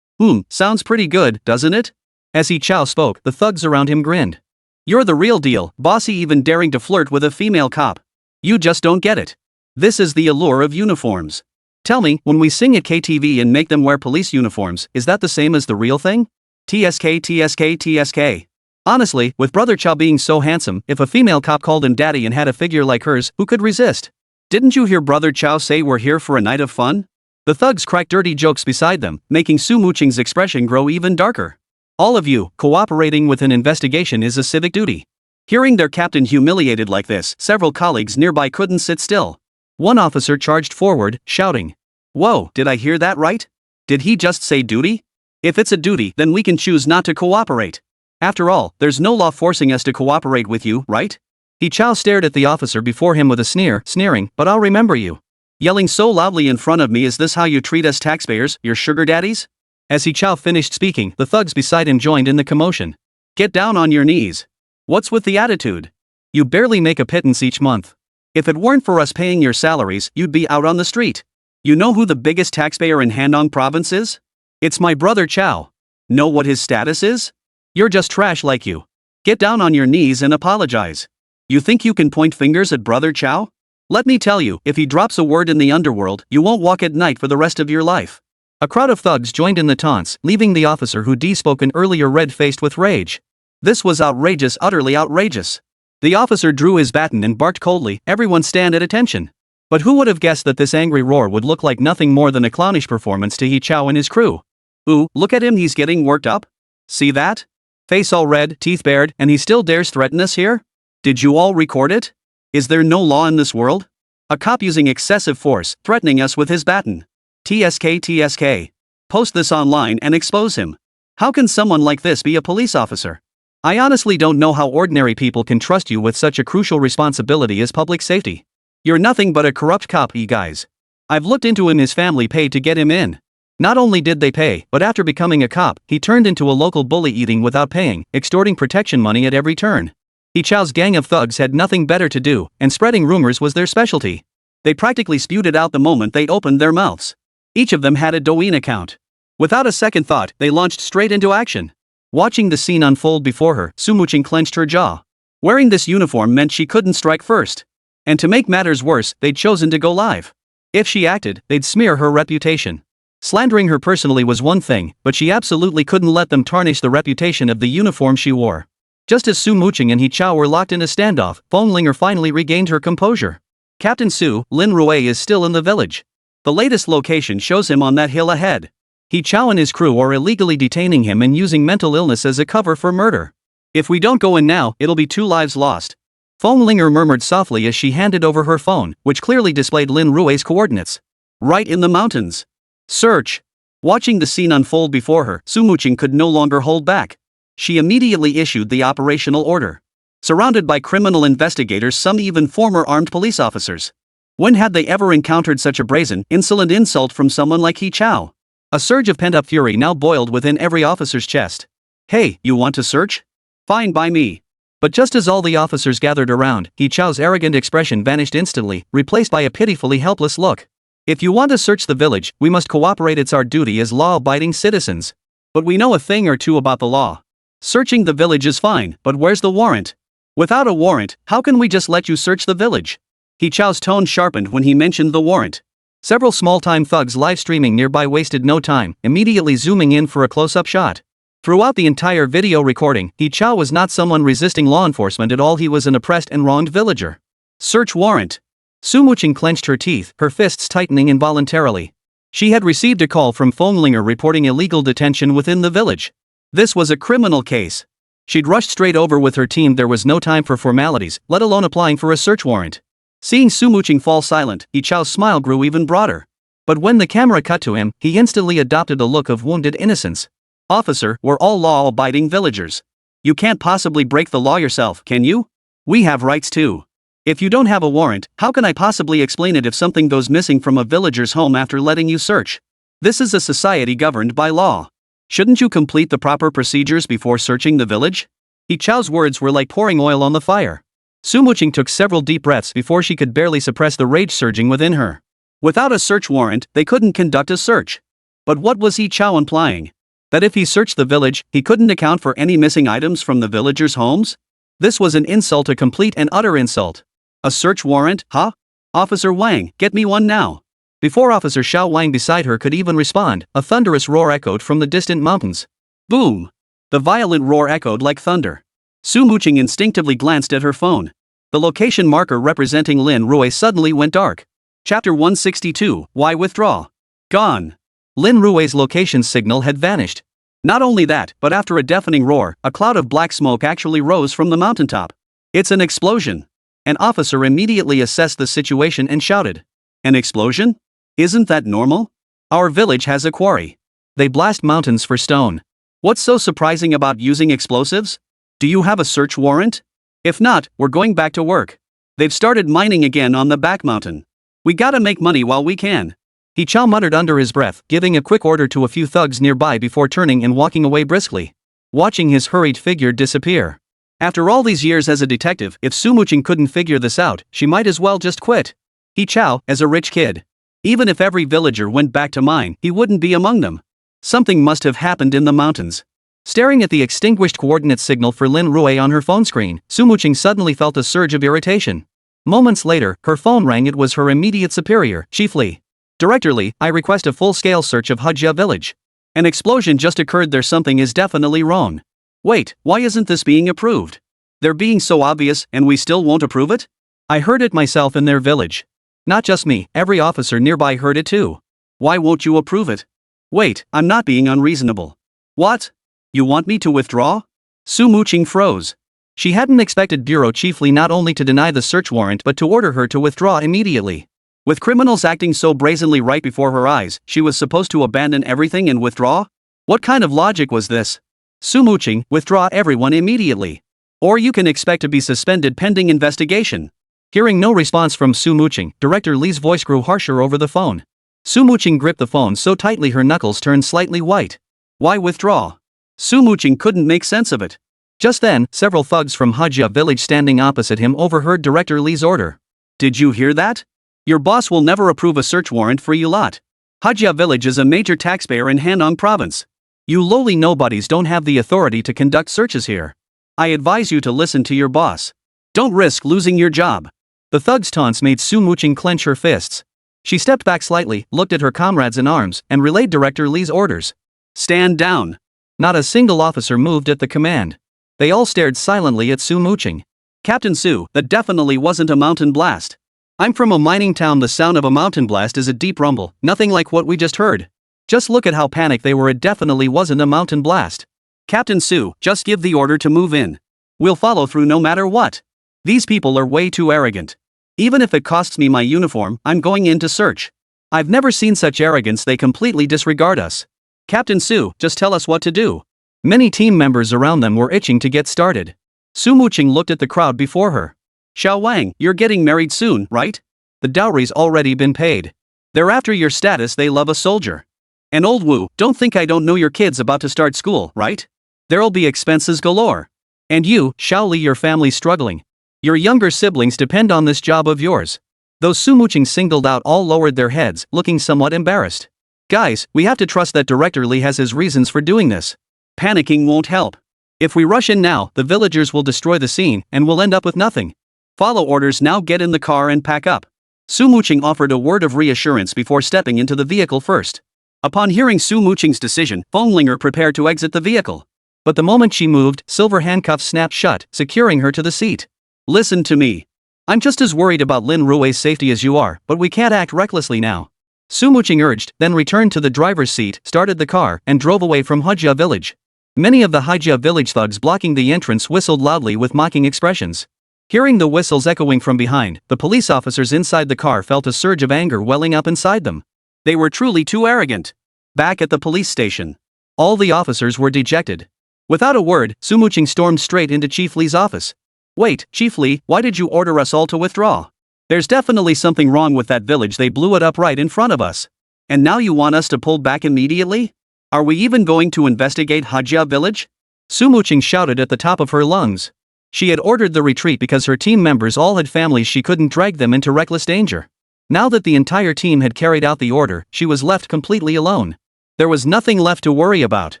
Sounds pretty good, doesn't it?" As He Chao spoke, the thugs around him grinned. "You're the real deal, bossy, even daring to flirt with a female cop. You just don't get it. This is the allure of uniforms. Tell me, when we sing at KTV and make them wear police uniforms, is that the same as the real thing? TSK, TSK, TSK. Honestly, with Brother Chao being so handsome, if a female cop called him daddy and had a figure like hers, who could resist? Didn't you hear Brother Chao say we're here for a night of fun?" The thugs cracked dirty jokes beside them, making Su Muqing's expression grow even darker. "All of you, cooperating with an investigation is a civic duty." Hearing their captain humiliated like this, several colleagues nearby couldn't sit still. One officer charged forward, shouting, "Whoa, did I hear that right? Did he just say duty? If it's a duty, then we can choose not to cooperate. After all, there's no law forcing us to cooperate with you, right?" He Chao stared at the officer before him with a sneer, sneering, "But I'll remember you. Yelling so loudly in front of me, is this how you treat us taxpayers, your sugar daddies?" As He Chao finished speaking, the thugs beside him joined in the commotion. "Get down on your knees. What's with the attitude? You barely make a pittance each month. If it weren't for us paying your salaries, you'd be out on the street. You know who the biggest taxpayer in Handong province is? It's my brother Chao. Know what his status is? You're just trash like you. Get down on your knees and apologize. You think you can point fingers at Brother Chao? Let me tell you, if he drops a word in the underworld, you won't walk at night for the rest of your life. A crowd of thugs joined in the taunts, leaving the officer who spoken earlier red-faced with rage. This was outrageous, utterly outrageous. The officer drew his baton and barked coldly, "Everyone stand at attention." But who would have guessed that this angry roar would look like nothing more than a clownish performance to He Chao and his crew? Ooh, look at him, he's getting worked up. See that? Face all red, teeth bared, and he still dares threaten us here? Did you all record it? Is there no law in this world? A cop using excessive force, threatening us with his baton. TSK. Post this online and expose him. How can someone like this be a police officer? I honestly don't know how ordinary people can trust you with such a crucial responsibility as public safety. You're nothing but a corrupt cop, you guys. I've looked into him, his family paid to get him in. Not only did they pay, but after becoming a cop, he turned into a local bully, eating without paying, extorting protection money at every turn. He Chao's gang of thugs had nothing better to do, and spreading rumors was their specialty. They practically spewed it out the moment they opened their mouths. Each of them had a Douyin account. Without a second thought, they launched straight into action. Watching the scene unfold before her, Sumuching clenched her jaw. Wearing this uniform meant she couldn't strike first. And to make matters worse, they'd chosen to go live. If she acted, they'd smear her reputation. Slandering her personally was one thing, but she absolutely couldn't let them tarnish the reputation of the uniform she wore. Just as Sumuching and He Chao were locked in a standoff, Linger finally regained her composure. Captain Su, Lin Rui is still in the village. The latest location shows him on that hill ahead. He Chao and his crew are illegally detaining him and using mental illness as a cover for murder. If we don't go in now, it'll be 2 lives lost. Linger murmured softly as she handed over her phone, which clearly displayed Lin Rui's coordinates. Right in the mountains. Search. Watching the scene unfold before her, Sumuching could no longer hold back. She immediately issued the operational order. Surrounded by criminal investigators, some even former armed police officers. When had they ever encountered such a brazen, insolent insult from someone like He Chao? A surge of pent-up fury now boiled within every officer's chest. Hey, you want to search? Fine by me. But just as all the officers gathered around, He Chao's arrogant expression vanished instantly, replaced by a pitifully helpless look. If you want to search the village, we must cooperate, it's our duty as law-abiding citizens. But we know a thing or two about the law. Searching the village is fine, but where's the warrant? Without a warrant, how can we just let you search the village? He Chao's tone sharpened when he mentioned the warrant. Several small-time thugs live-streaming nearby wasted no time, immediately zooming in for a close-up shot. Throughout the entire video recording, He Chao was not someone resisting law enforcement at all, he was an oppressed and wronged villager. Search warrant. Sumuching clenched her teeth, her fists tightening involuntarily. She had received a call from Linger reporting illegal detention within the village. This was a criminal case. She'd rushed straight over with her team, there was no time for formalities, let alone applying for a search warrant. Seeing Sumuching fall silent, He Chao's smile grew even broader. But when the camera cut to him, he instantly adopted a look of wounded innocence. Officer, we're all law-abiding villagers. You can't possibly break the law yourself, can you? We have rights too. If you don't have a warrant, how can I possibly explain it if something goes missing from a villager's home after letting you search? This is a society governed by law. Shouldn't you complete the proper procedures before searching the village? He Chao's words were like pouring oil on the fire. Sumuching took several deep breaths before she could barely suppress the rage surging within her. Without a search warrant, they couldn't conduct a search. But what was He Chao implying? That if he searched the village, he couldn't account for any missing items from the villagers' homes? This was an insult, a complete and utter insult. A search warrant, huh? Officer Wang, get me one now. Before Officer Xiao Wang beside her could even respond, a thunderous roar echoed from the distant mountains. Boom! The violent roar echoed like thunder. Sumuching instinctively glanced at her phone. The location marker representing Lin Rui suddenly went dark. Chapter 162, Why Withdraw? Gone. Lin Rui's location signal had vanished. Not only that, but after a deafening roar, a cloud of black smoke actually rose from the mountaintop. It's an explosion. An officer immediately assessed the situation and shouted. An explosion? Isn't that normal? Our village has a quarry. They blast mountains for stone. What's so surprising about using explosives? Do you have a search warrant? If not, we're going back to work. They've started mining again on the back mountain. We gotta make money while we can. He Chao muttered under his breath, giving a quick order to a few thugs nearby before turning and walking away briskly. Watching his hurried figure disappear. After all these years as a detective, if Sumuching couldn't figure this out, she might as well just quit. He Chao, as a rich kid. Even if every villager went back to mine, he wouldn't be among them. Something must have happened in the mountains. Staring at the extinguished coordinate signal for Lin Rui on her phone screen, Sumuching suddenly felt a surge of irritation. Moments later, her phone rang. It was her immediate superior, Chief Lee. Director Lee, I request a full-scale search of Hajia village. An explosion just occurred there. Something is definitely wrong. Wait, why isn't this being approved? They're being so obvious and we still won't approve it? I heard it myself in their village. Not just me, every officer nearby heard it too. Why won't you approve it? Wait, I'm not being unreasonable. What? You want me to withdraw? Su Muqing froze. She hadn't expected Bureau Chief Lee not only to deny the search warrant but to order her to withdraw immediately. With criminals acting so brazenly right before her eyes, she was supposed to abandon everything and withdraw? What kind of logic was this? Su Muqing, withdraw everyone immediately. Or you can expect to be suspended pending investigation. Hearing no response from Su Muqing, Director Lee's voice grew harsher over the phone. Su Muqing gripped the phone so tightly her knuckles turned slightly white. Why withdraw? Su Muqing couldn't make sense of it. Just then, several thugs from Hajia village standing opposite him overheard Director Lee's order. Did you hear that? Your boss will never approve a search warrant for you lot. Hajia village is a major taxpayer in Hanong province. You lowly nobodies don't have the authority to conduct searches here. I advise you to listen to your boss. Don't risk losing your job. The thug's taunts made Su Muqing clench her fists. She stepped back slightly, looked at her comrades in arms, and relayed Director Lee's orders. Stand down. Not a single officer moved at the command. They all stared silently at Su Muqing. Captain Su, that definitely wasn't a mountain blast. I'm from a mining town. The sound of a mountain blast is a deep rumble, nothing like what we just heard. Just look at how panicked they were. It definitely wasn't a mountain blast. Captain Su, just give the order to move in. We'll follow through no matter what. These people are way too arrogant. Even if it costs me my uniform, I'm going in to search. I've never seen such arrogance. They completely disregard us. Captain Su, just tell us what to do. Many team members around them were itching to get started. Su Muqing looked at the crowd before her. Xiao Wang, you're getting married soon, right? The dowry's already been paid. They're after your status. They love a soldier. And old Wu, don't think I don't know your kid's about to start school, right? There'll be expenses galore. And you, Xiao Li, your family's struggling. Your younger siblings depend on this job of yours. Those Su Muqing singled out all lowered their heads, looking somewhat embarrassed. Guys, we have to trust that Director Lee has his reasons for doing this. Panicking won't help. If we rush in now, the villagers will destroy the scene and we'll end up with nothing. Follow orders now. Get in the car and pack up. Su Muqing offered a word of reassurance before stepping into the vehicle first. Upon hearing Su Muqing's decision, Fenglinger prepared to exit the vehicle. But the moment she moved, silver handcuffs snapped shut, securing her to the seat. Listen to me. I'm just as worried about Lin Rui's safety as you are, but we can't act recklessly now. Su Muqing urged, then returned to the driver's seat, started the car, and drove away from Hajia village. Many of the Hajia village thugs blocking the entrance whistled loudly with mocking expressions. Hearing the whistles echoing from behind, the police officers inside the car felt a surge of anger welling up inside them. They were truly too arrogant. Back at the police station, all the officers were dejected. Without a word, Su Muqing stormed straight into Chief Lee's office. Wait, Chief Lee, why did you order us all to withdraw? There's definitely something wrong with that village. They blew it up right in front of us. And now you want us to pull back immediately? Are we even going to investigate Hajia village? Su Muqing shouted at the top of her lungs. She had ordered the retreat because her team members all had families. She couldn't drag them into reckless danger. Now that the entire team had carried out the order, she was left completely alone. There was nothing left to worry about.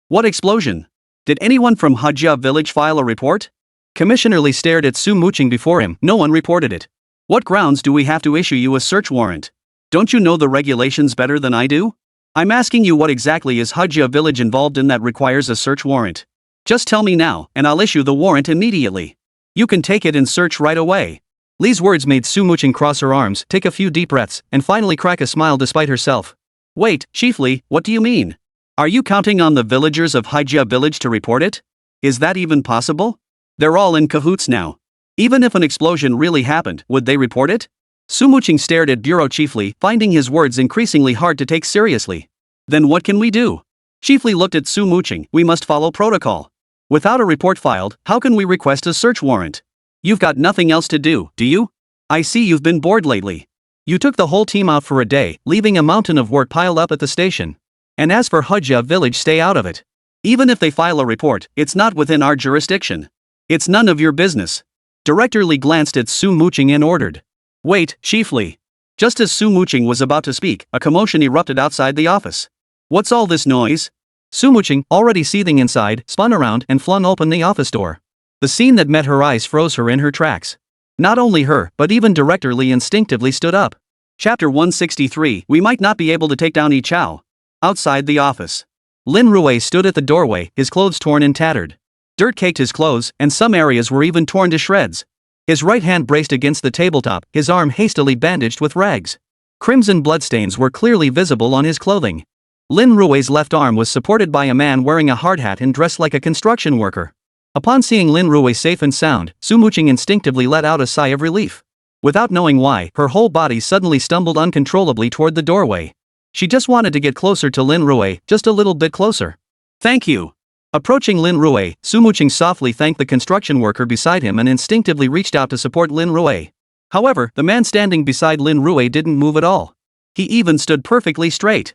What explosion? Did anyone from Hajia village file a report? Commissioner Lee stared at Su Muqing before him. No one reported it. What grounds do we have to issue you a search warrant? Don't you know the regulations better than I do? I'm asking you, what exactly is Hajia village involved in that requires a search warrant? Just tell me now, and I'll issue the warrant immediately. You can take it and search right away. Lee's words made Su Muqing cross her arms, take a few deep breaths, and finally crack a smile despite herself. Wait, Chief Lee, what do you mean? Are you counting on the villagers of Hajia village to report it? Is that even possible? They're all in cahoots now. Even if an explosion really happened, would they report it? Su Muqing stared at Bureau Chief Lee, finding his words increasingly hard to take seriously. Then what can we do? Chief Lee looked at Su Muqing. We must follow protocol. Without a report filed, how can we request a search warrant? You've got nothing else to do, do you? I see you've been bored lately. You took the whole team out for a day, leaving a mountain of work piled up at the station. And as for Hajia village, stay out of it. Even if they file a report, it's not within our jurisdiction. It's none of your business. Director Lee glanced at Su Muqing and ordered. Wait, Chief Lee. Just as Su Muqing was about to speak, a commotion erupted outside the office. What's all this noise? Su Muqing, already seething inside, spun around and flung open the office door. The scene that met her eyes froze her in her tracks. Not only her, but even Director Lee instinctively stood up. Chapter 163, We might not be able to take down Yi Chao. Outside the office. Lin Rui stood at the doorway, his clothes torn and tattered. Dirt caked his clothes, and some areas were even torn to shreds. His right hand braced against the tabletop, his arm hastily bandaged with rags. Crimson bloodstains were clearly visible on his clothing. Lin Rui's left arm was supported by a man wearing a hard hat and dressed like a construction worker. Upon seeing Lin Rui safe and sound, Su Muqing instinctively let out a sigh of relief. Without knowing why, her whole body suddenly stumbled uncontrollably toward the doorway. She just wanted to get closer to Lin Rui, just a little bit closer. Thank you. Approaching Lin Rui, Su Muqing softly thanked the construction worker beside him and instinctively reached out to support Lin Rui. However, the man standing beside Lin Rui didn't move at all. He even stood perfectly straight.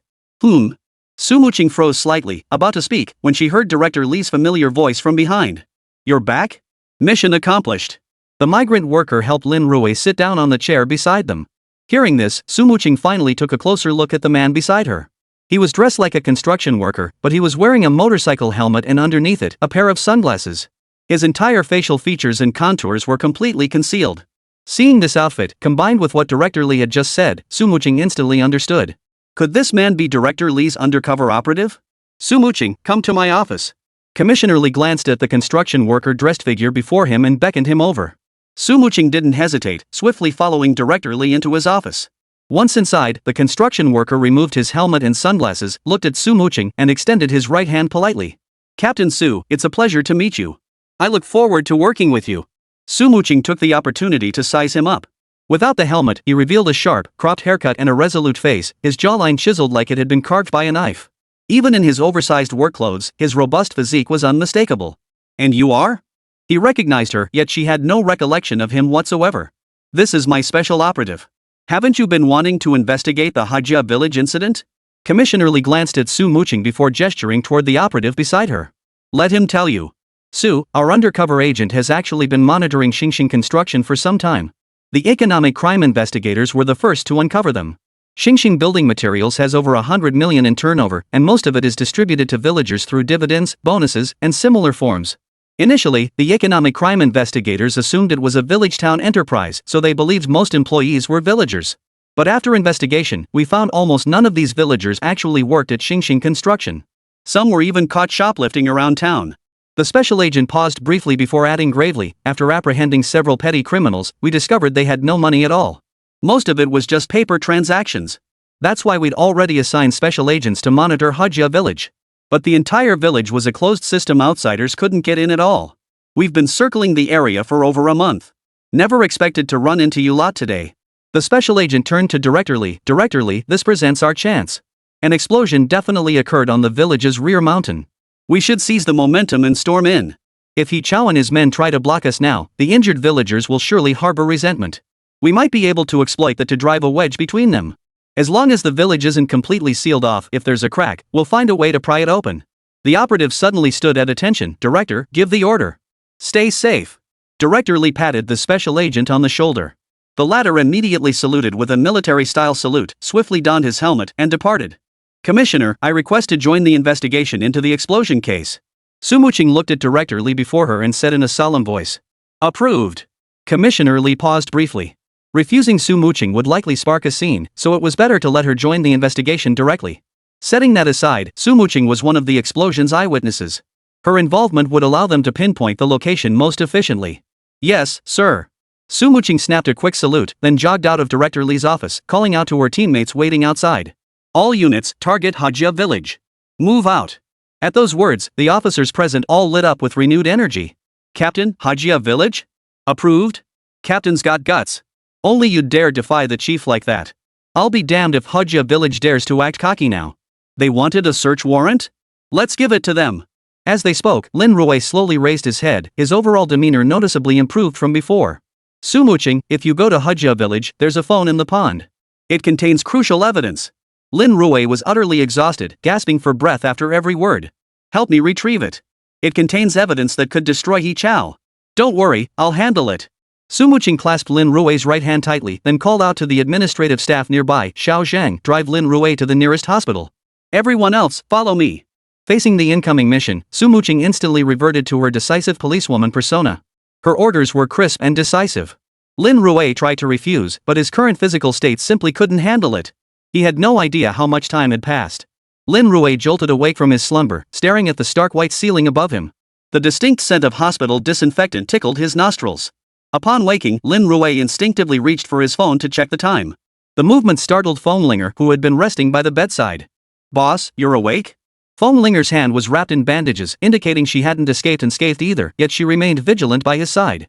Su Muqing froze slightly, about to speak, when she heard Director Lee's familiar voice from behind. You're back? Mission accomplished. The migrant worker helped Lin Rui sit down on the chair beside them. Hearing this, Su Muqing finally took a closer look at the man beside her. He was dressed like a construction worker, but he was wearing a motorcycle helmet and underneath it, a pair of sunglasses. His entire facial features and contours were completely concealed. Seeing this outfit, combined with what Director Lee had just said, Su Muqing instantly understood. Could this man be Director Lee's undercover operative? Su Muqing, come to my office. Commissioner Lee glanced at the construction worker-dressed figure before him and beckoned him over. Su Muqing didn't hesitate, swiftly following Director Lee into his office. Once inside, the construction worker removed his helmet and sunglasses, looked at Su Muqing, and extended his right hand politely. Captain Su, it's a pleasure to meet you. I look forward to working with you. Su Muqing took the opportunity to size him up. Without the helmet, he revealed a sharp, cropped haircut and a resolute face, his jawline chiseled like it had been carved by a knife. Even in his oversized work clothes, his robust physique was unmistakable. And you are? He recognized her, yet she had no recollection of him whatsoever. This is my special operative. Haven't you been wanting to investigate the Hajia village incident? Commissioner Lee glanced at Su Muqing before gesturing toward the operative beside her. Let him tell you. Su, our undercover agent has actually been monitoring Xingxing construction for some time. The economic crime investigators were the first to uncover them. Xingxing Building Materials has over 100 million in turnover, and most of it is distributed to villagers through dividends, bonuses, and similar forms. Initially, the economic crime investigators assumed it was a village-town enterprise, so they believed most employees were villagers. But after investigation, we found almost none of these villagers actually worked at Xingxing construction. Some were even caught shoplifting around town. The special agent paused briefly before adding gravely, after apprehending several petty criminals, we discovered they had no money at all. Most of it was just paper transactions. That's why we'd already assigned special agents to monitor Hajia village. But the entire village was a closed system, outsiders couldn't get in at all. We've been circling the area for over a month. Never expected to run into you lot today. The special agent turned to Director Lee. Director Lee, this presents our chance. An explosion definitely occurred on the village's rear mountain. We should seize the momentum and storm in. If Yi Chao and his men try to block us now, the injured villagers will surely harbor resentment. We might be able to exploit that to drive a wedge between them. As long as the village isn't completely sealed off, if there's a crack, we'll find a way to pry it open. The operative suddenly stood at attention. Director, give the order. Stay safe. Director Lee patted the special agent on the shoulder. The latter immediately saluted with a military-style salute, swiftly donned his helmet, and departed. Commissioner, I request to join the investigation into the explosion case. Su Muqing looked at Director Lee before her and said in a solemn voice. Approved. Commissioner Lee paused briefly. Refusing Su Muqing would likely spark a scene, so it was better to let her join the investigation directly. Setting that aside, Su Muqing was one of the explosion's eyewitnesses. Her involvement would allow them to pinpoint the location most efficiently. Yes, sir. Su Muqing snapped a quick salute, then jogged out of Director Lee's office, calling out to her teammates waiting outside. All units, target Hajia village. Move out. At those words, the officers present all lit up with renewed energy. Captain, Hajia village? Approved? Captain's got guts. Only you'd dare defy the chief like that. I'll be damned if Hajia village dares to act cocky now. They wanted a search warrant? Let's give it to them. As they spoke, Lin Rui slowly raised his head, his overall demeanor noticeably improved from before. Su Muqing, if you go to Hajia village, there's a phone in the pond. It contains crucial evidence. Lin Rui was utterly exhausted, gasping for breath after every word. Help me retrieve it. It contains evidence that could destroy Yi Chao. Don't worry, I'll handle it. Su Muqing clasped Lin Rui's right hand tightly, then called out to the administrative staff nearby. Xiao Zhang, drive Lin Rui to the nearest hospital. Everyone else, follow me. Facing the incoming mission, Su Muqing instantly reverted to her decisive policewoman persona. Her orders were crisp and decisive. Lin Rui tried to refuse, but his current physical state simply couldn't handle it. He had no idea how much time had passed. Lin Rui jolted awake from his slumber, staring at the stark white ceiling above him. The distinct scent of hospital disinfectant tickled his nostrils. Upon waking, Lin Rui instinctively reached for his phone to check the time. The movement startled Linger, who had been resting by the bedside. "Boss, you're awake?" Linger's hand was wrapped in bandages, indicating she hadn't escaped unscathed either, yet she remained vigilant by his side.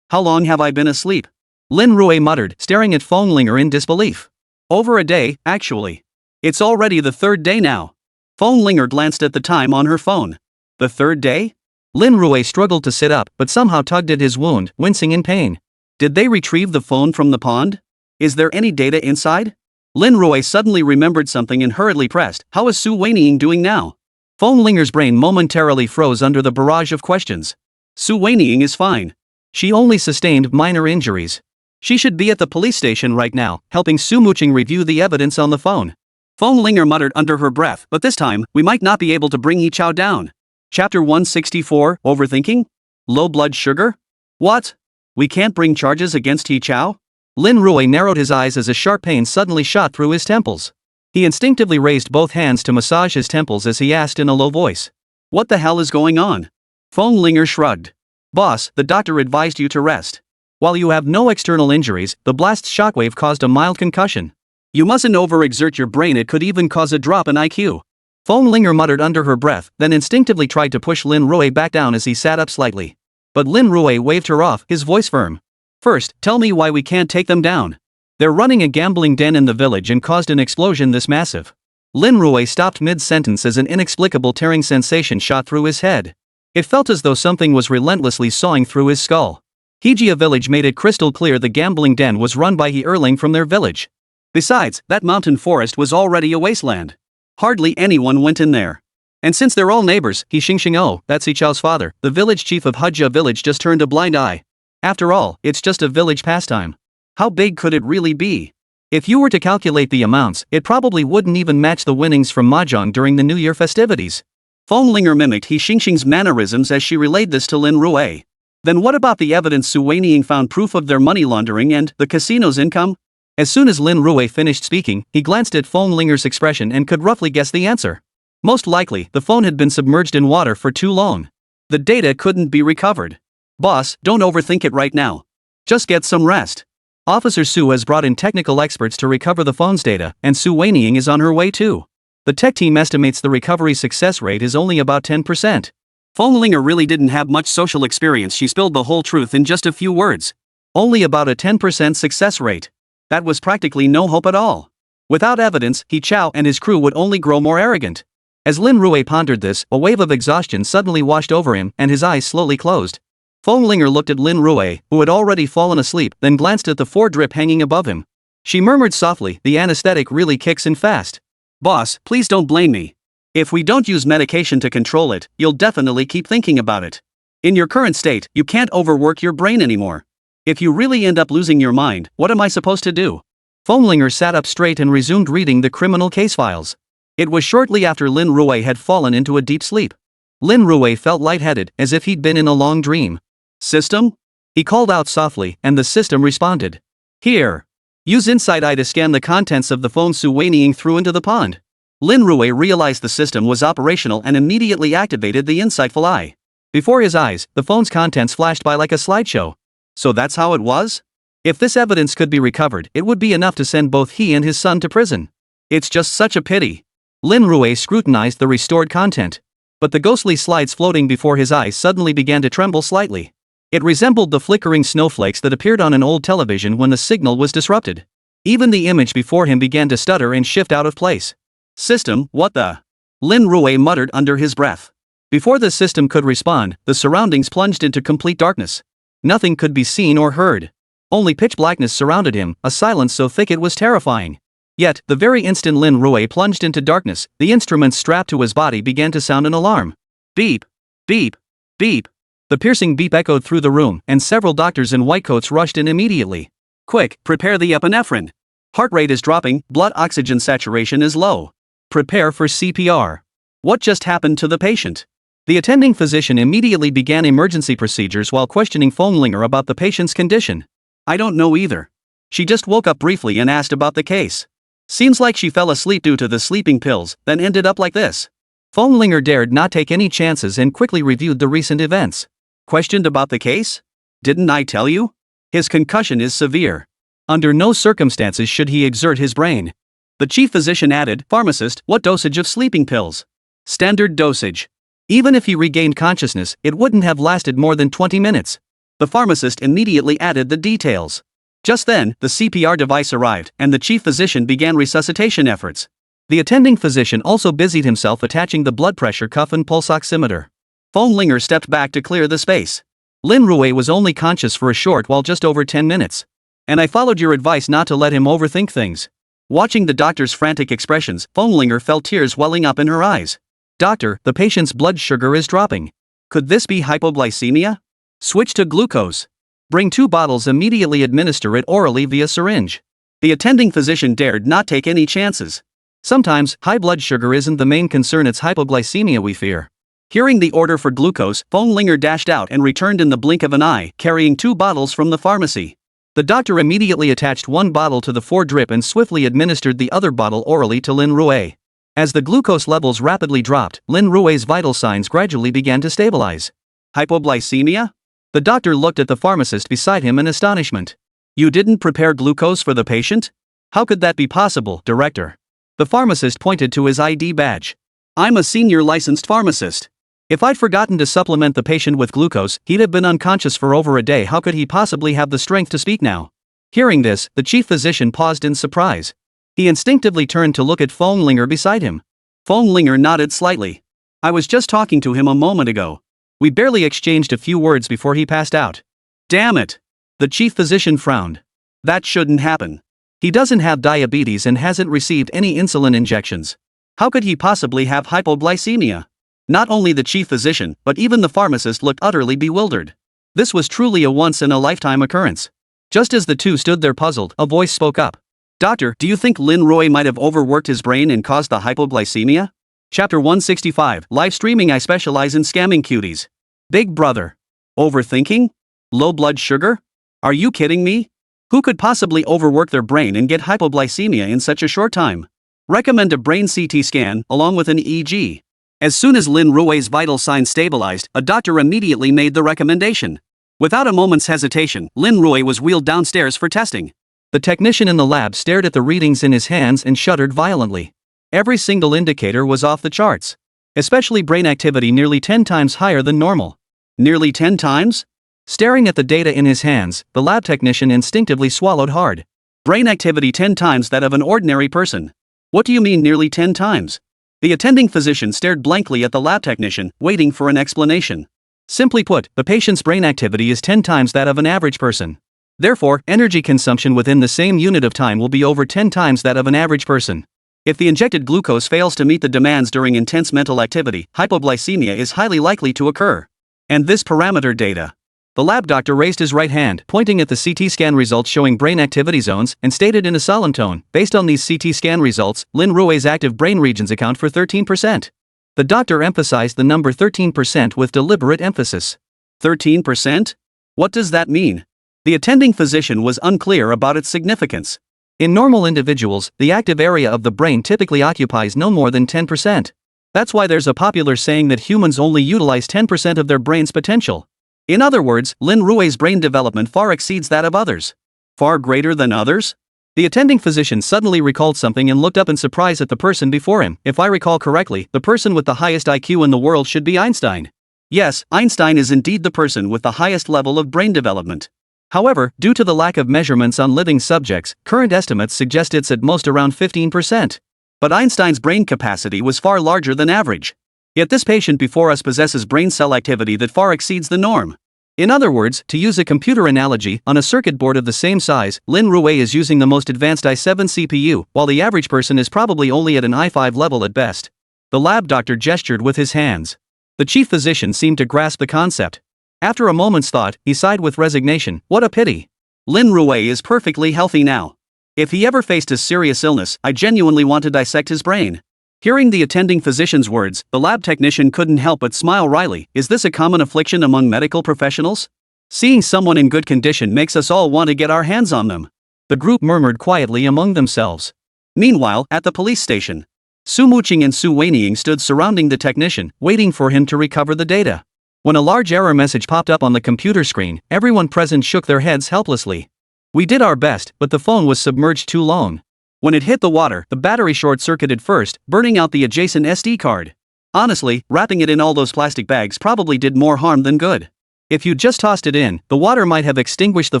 How long have I been asleep?" Lin Rui muttered, staring at Linger in disbelief. "Over a day, actually. It's already the third day now." Linger glanced at the time on her phone. "The third day?" Lin Rui struggled to sit up, but somehow tugged at his wound, wincing in pain. Did they retrieve the phone from the pond? Is there any data inside? Lin Rui suddenly remembered something and hurriedly pressed, "How is Su Weiniing doing now?" Linger's brain momentarily froze under the barrage of questions. Su Weiniing is fine. She only sustained minor injuries. She should be at the police station right now, helping Su Muching review the evidence on the phone. Linger muttered under her breath, "But this time, we might not be able to bring Yi Chao down." Chapter 164, Overthinking? Low blood sugar? What? We can't bring charges against Yi Chao? Lin Rui narrowed his eyes as a sharp pain suddenly shot through his temples. He instinctively raised both hands to massage his temples as he asked in a low voice. "What the hell is going on?" Linger shrugged. "Boss, the doctor advised you to rest. While you have no external injuries, the blast's shockwave caused a mild concussion. You mustn't overexert your brain, it could even cause a drop in IQ." Linger muttered under her breath, then instinctively tried to push Lin Rui back down as he sat up slightly. But Lin Rui waved her off, his voice firm. "First, tell me why we can't take them down. They're running a gambling den in the village and caused an explosion this massive." Lin Rui stopped mid-sentence as an inexplicable tearing sensation shot through his head. It felt as though something was relentlessly sawing through his skull. Hijia village made it crystal clear the gambling den was run by He Erling from their village. Besides, that mountain forest was already a wasteland. Hardly anyone went in there. And since they're all neighbors, He Xingxing, that's Yi Chao's father, the village chief of Hujia village, just turned a blind eye. After all, it's just a village pastime. How big could it really be? If you were to calculate the amounts, it probably wouldn't even match the winnings from mahjong during the New Year festivities. Linger mimicked He Xingxing's mannerisms as she relayed this to Lin Rui. Then what about the evidence Su Weiniing found proof of their money laundering and the casino's income? As soon as Lin Rui finished speaking, he glanced at Linger's expression and could roughly guess the answer. Most likely, the phone had been submerged in water for too long. The data couldn't be recovered. "Boss, don't overthink it right now. Just get some rest. Officer Su has brought in technical experts to recover the phone's data, and Su Weiniing is on her way too. The tech team estimates the recovery success rate is only about 10%. Linger really didn't have much social experience. She spilled the whole truth in just a few words. Only about a 10% success rate. That was practically no hope at all. Without evidence, He Chao and his crew would only grow more arrogant. As Lin Rui pondered this, a wave of exhaustion suddenly washed over him and his eyes slowly closed. Linger looked at Lin Rui, who had already fallen asleep, then glanced at the 4-drip hanging above him. She murmured softly, "The anesthetic really kicks in fast. Boss, please don't blame me. If we don't use medication to control it, you'll definitely keep thinking about it. In your current state, you can't overwork your brain anymore. If you really end up losing your mind, what am I supposed to do?" Linger sat up straight and resumed reading the criminal case files. It was shortly after Lin Rui had fallen into a deep sleep. Lin Rui felt lightheaded, as if he'd been in a long dream. "System?" He called out softly, and the system responded. "Here. Use incite to scan the contents of the phone Su Weiniing threw into the pond." Lin Rui realized the system was operational and immediately activated the insightful eye. Before his eyes, the phone's contents flashed by like a slideshow. So that's how it was? If this evidence could be recovered, it would be enough to send both he and his son to prison. It's just such a pity. Lin Rui scrutinized the restored content. But the ghostly slides floating before his eyes suddenly began to tremble slightly. It resembled the flickering snowflakes that appeared on an old television when the signal was disrupted. Even the image before him began to stutter and shift out of place. "System, what the?" Lin Rui muttered under his breath. Before the system could respond, the surroundings plunged into complete darkness. Nothing could be seen or heard. Only pitch blackness surrounded him, a silence so thick it was terrifying. Yet, the very instant Lin Rui plunged into darkness, the instruments strapped to his body began to sound an alarm. Beep! Beep! Beep! The piercing beep echoed through the room, and several doctors in white coats rushed in immediately. "Quick, prepare the epinephrine. Heart rate is dropping, blood oxygen saturation is low. Prepare for CPR. What just happened to the patient? The attending physician immediately began emergency procedures while questioning Linger about the patient's condition. I don't know either. She just woke up briefly and asked about the case. Seems like she fell asleep due to the sleeping pills, then ended up like this. Linger dared not take any chances and quickly reviewed the recent events. Questioned about the case? Didn't I tell you? His concussion is severe. Under no circumstances should he exert his brain. The chief physician added, Pharmacist, what dosage of sleeping pills? Standard dosage. Even if he regained consciousness, it wouldn't have lasted more than 20 minutes. The pharmacist immediately added the details. Just then, the CPR device arrived, and the chief physician began resuscitation efforts. The attending physician also busied himself attaching the blood pressure cuff and pulse oximeter. Linger stepped back to clear the space. Lin Rui was only conscious for a short while, just over 10 minutes. And I followed your advice not to let him overthink things. Watching the doctor's frantic expressions, Linger felt tears welling up in her eyes. Doctor, the patient's blood sugar is dropping. Could this be hypoglycemia? Switch to glucose. Bring 2 bottles, immediately administer it orally via syringe. The attending physician dared not take any chances. Sometimes, high blood sugar isn't the main concern, it's hypoglycemia we fear. Hearing the order for glucose, Linger dashed out and returned in the blink of an eye, carrying 2 bottles from the pharmacy. The doctor immediately attached 1 bottle to the 4 drip and swiftly administered the other bottle orally to Lin Rui. As the glucose levels rapidly dropped, Lin Rui's vital signs gradually began to stabilize. Hypoglycemia? The doctor looked at the pharmacist beside him in astonishment. You didn't prepare glucose for the patient? How could that be possible, Director? The pharmacist pointed to his ID badge. I'm a senior licensed pharmacist. If I'd forgotten to supplement the patient with glucose, he'd have been unconscious for over a day. How could he possibly have the strength to speak now? Hearing this, the chief physician paused in surprise. He instinctively turned to look at Linger beside him. Linger nodded slightly. I was just talking to him a moment ago. We barely exchanged a few words before he passed out. Damn it! The chief physician frowned. That shouldn't happen. He doesn't have diabetes and hasn't received any insulin injections. How could he possibly have hypoglycemia? Not only the chief physician, but even the pharmacist looked utterly bewildered. This was truly a once-in-a-lifetime occurrence. Just as the two stood there puzzled, a voice spoke up. Doctor, do you think Lin Rui might have overworked his brain and caused the hypoglycemia? Chapter 165, Live Streaming. I specialize in scamming cuties. Big brother. Overthinking? Low blood sugar? Are you kidding me? Who could possibly overwork their brain and get hypoglycemia in such a short time? Recommend a brain CT scan, along with an EEG. As soon as Lin Rui's vital signs stabilized, a doctor immediately made the recommendation. Without a moment's hesitation, Lin Rui was wheeled downstairs for testing. The technician in the lab stared at the readings in his hands and shuddered violently. Every single indicator was off the charts. Especially brain activity nearly 10 times higher than normal. Nearly 10 times? Staring at the data in his hands, the lab technician instinctively swallowed hard. Brain activity 10 times that of an ordinary person. What do you mean nearly 10 times? The attending physician stared blankly at the lab technician, waiting for an explanation. Simply put, the patient's brain activity is 10 times that of an average person. Therefore, energy consumption within the same unit of time will be over 10 times that of an average person. If the injected glucose fails to meet the demands during intense mental activity, hypoglycemia is highly likely to occur. And this parameter data. The lab doctor raised his right hand, pointing at the CT scan results showing brain activity zones, and stated in a solemn tone, based on these CT scan results, Lin Rui's active brain regions account for 13%. The doctor emphasized the number 13% with deliberate emphasis. 13%? What does that mean? The attending physician was unclear about its significance. In normal individuals, the active area of the brain typically occupies no more than 10%. That's why there's a popular saying that humans only utilize 10% of their brain's potential. In other words, Lin Rui's brain development far exceeds that of others. Far greater than others? The attending physician suddenly recalled something and looked up in surprise at the person before him. If I recall correctly, the person with the highest IQ in the world should be Einstein. Yes, Einstein is indeed the person with the highest level of brain development. However, due to the lack of measurements on living subjects, current estimates suggest it's at most around 15%. But Einstein's brain capacity was far larger than average. Yet this patient before us possesses brain cell activity that far exceeds the norm. In other words, to use a computer analogy, on a circuit board of the same size, Lin Rui is using the most advanced i7 CPU, while the average person is probably only at an i5 level at best. The lab doctor gestured with his hands. The chief physician seemed to grasp the concept. After a moment's thought, he sighed with resignation. What a pity. Lin Rui is perfectly healthy now. If he ever faced a serious illness, I genuinely want to dissect his brain. Hearing the attending physician's words, the lab technician couldn't help but smile wryly. Is this a common affliction among medical professionals? Seeing someone in good condition makes us all want to get our hands on them. The group murmured quietly among themselves. Meanwhile, at the police station, Su Muqing and Su Weiniing stood surrounding the technician, waiting for him to recover the data. When a large error message popped up on the computer screen, everyone present shook their heads helplessly. We did our best, but the phone was submerged too long. When it hit the water, the battery short-circuited first, burning out the adjacent SD card. Honestly, wrapping it in all those plastic bags probably did more harm than good. If you'd just tossed it in, the water might have extinguished the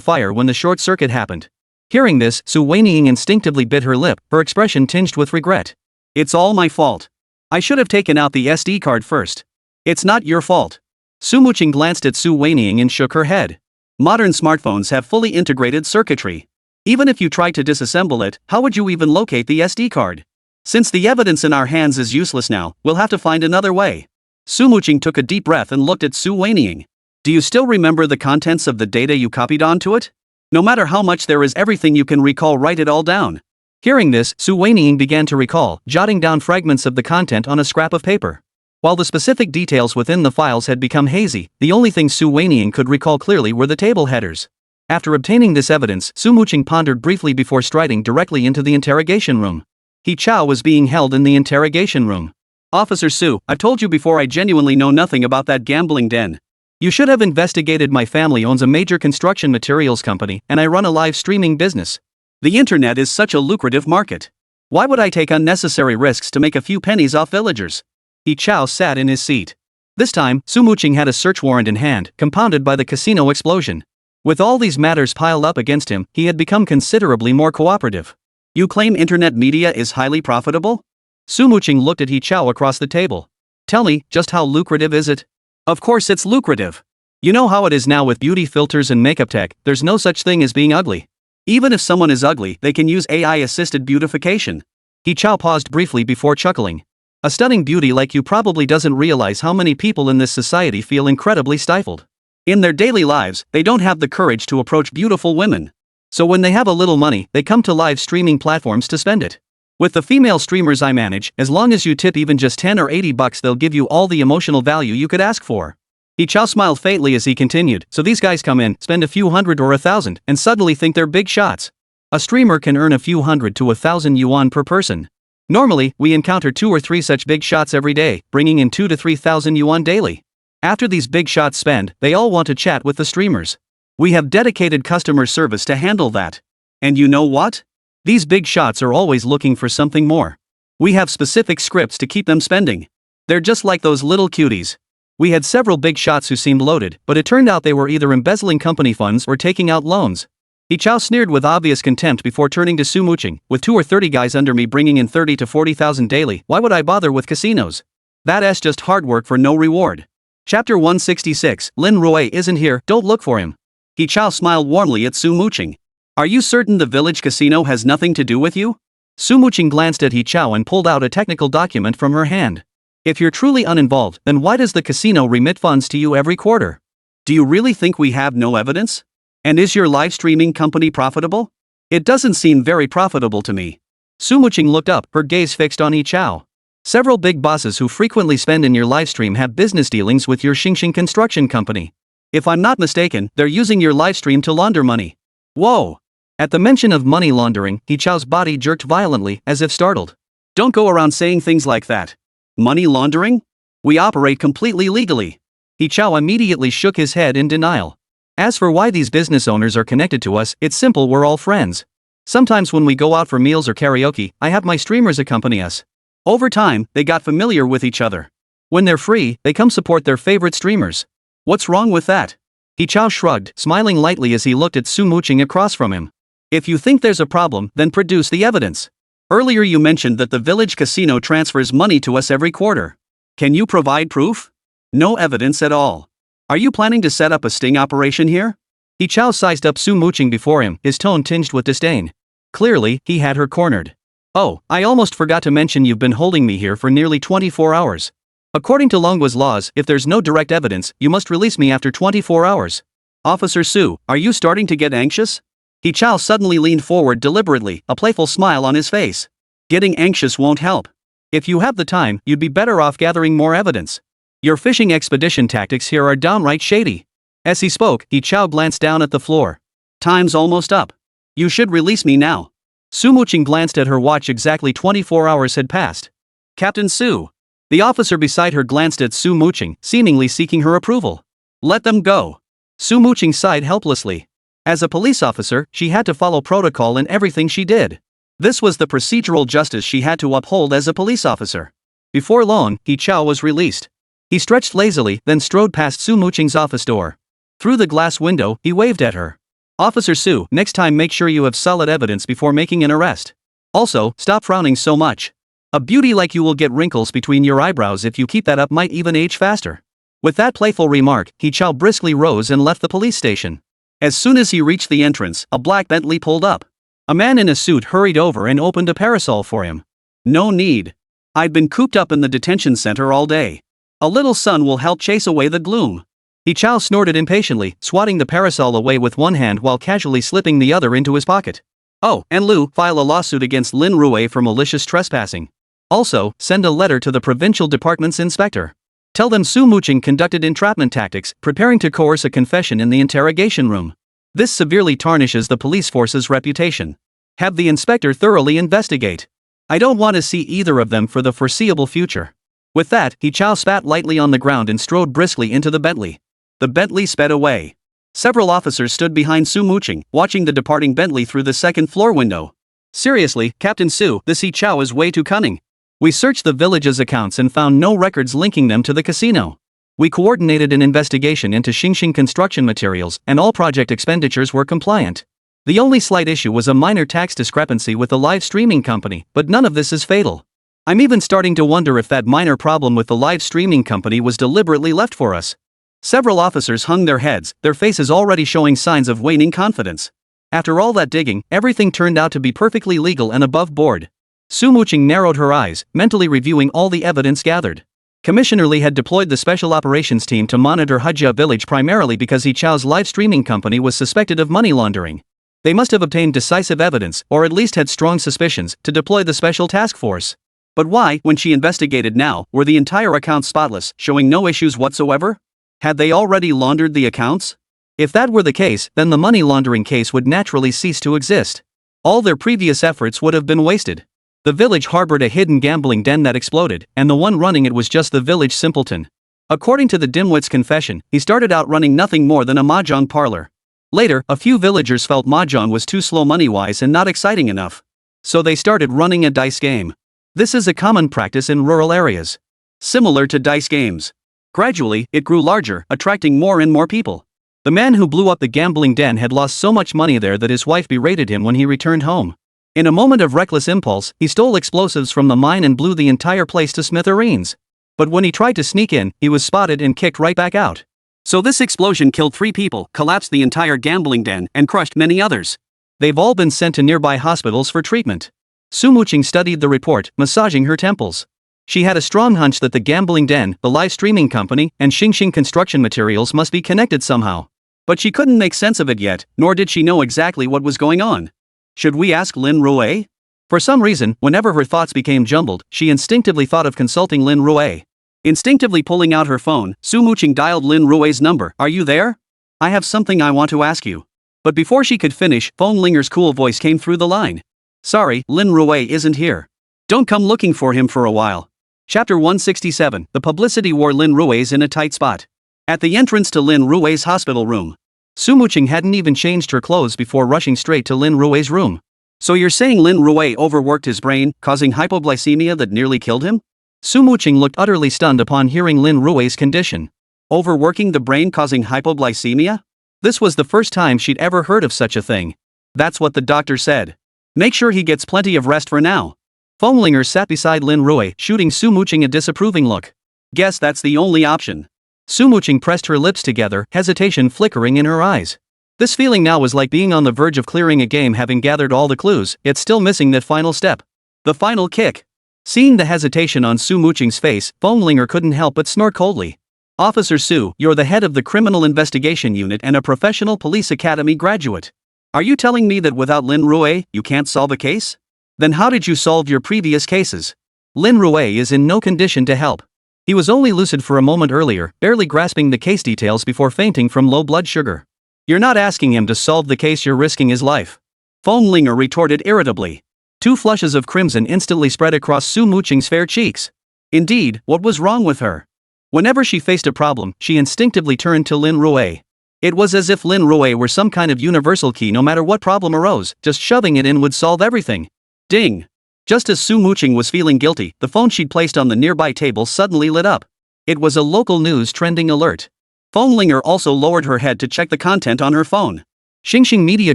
fire when the short circuit happened. Hearing this, Su Weiniing instinctively bit her lip, her expression tinged with regret. It's all my fault. I should have taken out the SD card first. It's not your fault. Su Muqing glanced at Su Weiniing and shook her head. Modern smartphones have fully integrated circuitry. Even if you tried to disassemble it, how would you even locate the SD card? Since the evidence in our hands is useless now, we'll have to find another way. Su Muqing took a deep breath and looked at Su Weiniing. Do you still remember the contents of the data you copied onto it? No matter how much there is, everything you can recall, write it all down. Hearing this, Su Weiniing began to recall, jotting down fragments of the content on a scrap of paper. While the specific details within the files had become hazy, the only thing Su Weiniing could recall clearly were the table headers. After obtaining this evidence, Su Muqing pondered briefly before striding directly into the interrogation room. He Chao was being held in the interrogation room. Officer Su, I've told you before, I genuinely know nothing about that gambling den. You should have investigated. My family owns a major construction materials company, and I run a live streaming business. The internet is such a lucrative market. Why would I take unnecessary risks to make a few pennies off villagers? He Chao sat in his seat. This time, Su Muqing had a search warrant in hand, compounded by the casino explosion. With all these matters piled up against him, he had become considerably more cooperative. You claim internet media is highly profitable? Su Muqing looked at He Chao across the table. Tell me, just how lucrative is it? Of course it's lucrative. You know how it is now with beauty filters and makeup tech, there's no such thing as being ugly. Even if someone is ugly, they can use AI-assisted beautification. He Chao paused briefly before chuckling. A stunning beauty like you probably doesn't realize how many people in this society feel incredibly stifled. In their daily lives, they don't have the courage to approach beautiful women. So when they have a little money, they come to live streaming platforms to spend it. With the female streamers I manage, as long as you tip even just 10 or 80 bucks, they'll give you all the emotional value you could ask for. He Chao smiled faintly as he continued. So these guys come in, spend a few hundred or 1,000, and suddenly think they're big shots. A streamer can earn a few hundred to 1,000 yuan per person. Normally, we encounter 2 or 3 such big shots every day, bringing in 2 to 3,000 yuan daily. After these big shots spend, they all want to chat with the streamers. We have dedicated customer service to handle that. And you know what? These big shots are always looking for something more. We have specific scripts to keep them spending. They're just like those little cuties. We had several big shots who seemed loaded, but it turned out they were either embezzling company funds or taking out loans. He Chao sneered with obvious contempt before turning to Su Muqing. With 2 or 30 guys under me bringing in 30 to 40,000 daily, why would I bother with casinos? That's just hard work for no reward. Chapter 166, Lin Rui isn't here, don't look for him. He Chao smiled warmly at Su Muqing. Are you certain the village casino has nothing to do with you? Su Muqing glanced at He Chao and pulled out a technical document from her hand. If you're truly uninvolved, then why does the casino remit funds to you every quarter? Do you really think we have no evidence? And is your live streaming company profitable? It doesn't seem very profitable to me. Su Muqing looked up, her gaze fixed on He Chao. Several big bosses who frequently spend in your livestream have business dealings with your Xingxing construction company. If I'm not mistaken, they're using your livestream to launder money. Whoa! At the mention of money laundering, He Chao's body jerked violently, as if startled. Don't go around saying things like that. Money laundering? We operate completely legally. He Chao immediately shook his head in denial. As for why these business owners are connected to us, it's simple, we're all friends. Sometimes when we go out for meals or karaoke, I have my streamers accompany us. Over time, they got familiar with each other. When they're free, they come support their favorite streamers. What's wrong with that? He Chao shrugged, smiling lightly as he looked at Su Muqing across from him. If you think there's a problem, then produce the evidence. Earlier you mentioned that the village casino transfers money to us every quarter. Can you provide proof? No evidence at all. Are you planning to set up a sting operation here? He Chao sized up Su Muqing before him, his tone tinged with disdain. Clearly, he had her cornered. Oh, I almost forgot to mention you've been holding me here for nearly 24 hours. According to Longwa's laws, if there's no direct evidence, you must release me after 24 hours. Officer Su, are you starting to get anxious? He Chao suddenly leaned forward deliberately, a playful smile on his face. Getting anxious won't help. If you have the time, you'd be better off gathering more evidence. Your fishing expedition tactics here are downright shady. As he spoke, He Chao glanced down at the floor. Time's almost up. You should release me now. Su Muqing glanced at her watch. Exactly 24 hours had passed. Captain Su. The officer beside her glanced at Su Muqing, seemingly seeking her approval. Let them go. Su Muqing sighed helplessly. As a police officer, she had to follow protocol in everything she did. This was the procedural justice she had to uphold as a police officer. Before long, He Chao was released. He stretched lazily, then strode past Su Muqing's office door. Through the glass window, he waved at her. Officer Su, next time make sure you have solid evidence before making an arrest. Also, stop frowning so much. A beauty like you will get wrinkles between your eyebrows if you keep that up, might even age faster. With that playful remark, He Chao briskly rose and left the police station. As soon as he reached the entrance, a black Bentley pulled up. A man in a suit hurried over and opened a parasol for him. No need. I'd been cooped up in the detention center all day. A little sun will help chase away the gloom. He Chao snorted impatiently, swatting the parasol away with one hand while casually slipping the other into his pocket. Oh, and Lu, file a lawsuit against Lin Rui for malicious trespassing. Also, send a letter to the provincial department's inspector. Tell them Su Muqing conducted entrapment tactics, preparing to coerce a confession in the interrogation room. This severely tarnishes the police force's reputation. Have the inspector thoroughly investigate. I don't want to see either of them for the foreseeable future. With that, He Chao spat lightly on the ground and strode briskly into the Bentley. The Bentley sped away. Several officers stood behind Su Muqing, watching the departing Bentley through the second-floor window. Seriously, Captain Su, this He Chao is way too cunning. We searched the village's accounts and found no records linking them to the casino. We coordinated an investigation into Xingxing construction materials, and all project expenditures were compliant. The only slight issue was a minor tax discrepancy with the live streaming company, but none of this is fatal. I'm even starting to wonder if that minor problem with the live streaming company was deliberately left for us. Several officers hung their heads, their faces already showing signs of waning confidence. After all that digging, everything turned out to be perfectly legal and above board. Su Muqing narrowed her eyes, mentally reviewing all the evidence gathered. Commissioner Li had deployed the special operations team to monitor Hujia village primarily because He Chao's live streaming company was suspected of money laundering. They must have obtained decisive evidence, or at least had strong suspicions, to deploy the special task force. But why, when she investigated now, were the entire accounts spotless, showing no issues whatsoever? Had they already laundered the accounts? If that were the case, then the money laundering case would naturally cease to exist. All their previous efforts would have been wasted. The village harbored a hidden gambling den that exploded, and the one running it was just the village simpleton. According to the dimwit's confession, he started out running nothing more than a mahjong parlor. Later, a few villagers felt mahjong was too slow money-wise and not exciting enough. So they started running a dice game. This is a common practice in rural areas. Similar to dice games. Gradually, it grew larger, attracting more and more people. The man who blew up the gambling den had lost so much money there that his wife berated him when he returned home. In a moment of reckless impulse, he stole explosives from the mine and blew the entire place to smithereens. But when he tried to sneak in, he was spotted and kicked right back out. So this explosion killed 3 people, collapsed the entire gambling den, and crushed many others. They've all been sent to nearby hospitals for treatment. Su Muqing studied the report, massaging her temples. She had a strong hunch that the gambling den, the live streaming company, and Xingxing construction materials must be connected somehow. But she couldn't make sense of it yet, nor did she know exactly what was going on. Should we ask Lin Rui? For some reason, whenever her thoughts became jumbled, she instinctively thought of consulting Lin Rui. Instinctively pulling out her phone, Su Muqing dialed Lin Rui's number. Are you there? I have something I want to ask you. But before she could finish, Phone Linger's cool voice came through the line. Sorry, Lin Rui isn't here. Don't come looking for him for a while. Chapter 167, The publicity war. Lin Rui's in a tight spot. At the entrance to Lin Rui's hospital room. Su Muqing hadn't even changed her clothes before rushing straight to Lin Rui's room. So you're saying Lin Rui overworked his brain, causing hypoglycemia that nearly killed him? Su Muqing looked utterly stunned upon hearing Lin Rui's condition. Overworking the brain causing hypoglycemia? This was the first time she'd ever heard of such a thing. That's what the doctor said. Make sure he gets plenty of rest for now. Fomlinger sat beside Lin Rui, shooting Su Muqing a disapproving look. Guess that's the only option. Su Muqing pressed her lips together, hesitation flickering in her eyes. This feeling now was like being on the verge of clearing a game, having gathered all the clues, yet still missing that final step. The final kick. Seeing the hesitation on Su Muqing's face, Fomlinger couldn't help but snort coldly. Officer Su, you're the head of the Criminal Investigation Unit and a professional police academy graduate. Are you telling me that without Lin Rui, you can't solve a case? Then how did you solve your previous cases? Lin Rui is in no condition to help. He was only lucid for a moment earlier, barely grasping the case details before fainting from low blood sugar. You're not asking him to solve the case, you're risking his life. Feng retorted irritably. 2 flushes of crimson instantly spread across Su Muqing's fair cheeks. Indeed, what was wrong with her? Whenever she faced a problem, she instinctively turned to Lin Rui. It was as if Lin Rui were some kind of universal key. No matter what problem arose, just shoving it in would solve everything. Ding! Just as Su Muqing was feeling guilty, the phone she'd placed on the nearby table suddenly lit up. It was a local news trending alert. Feng also lowered her head to check the content on her phone. Xingxing Media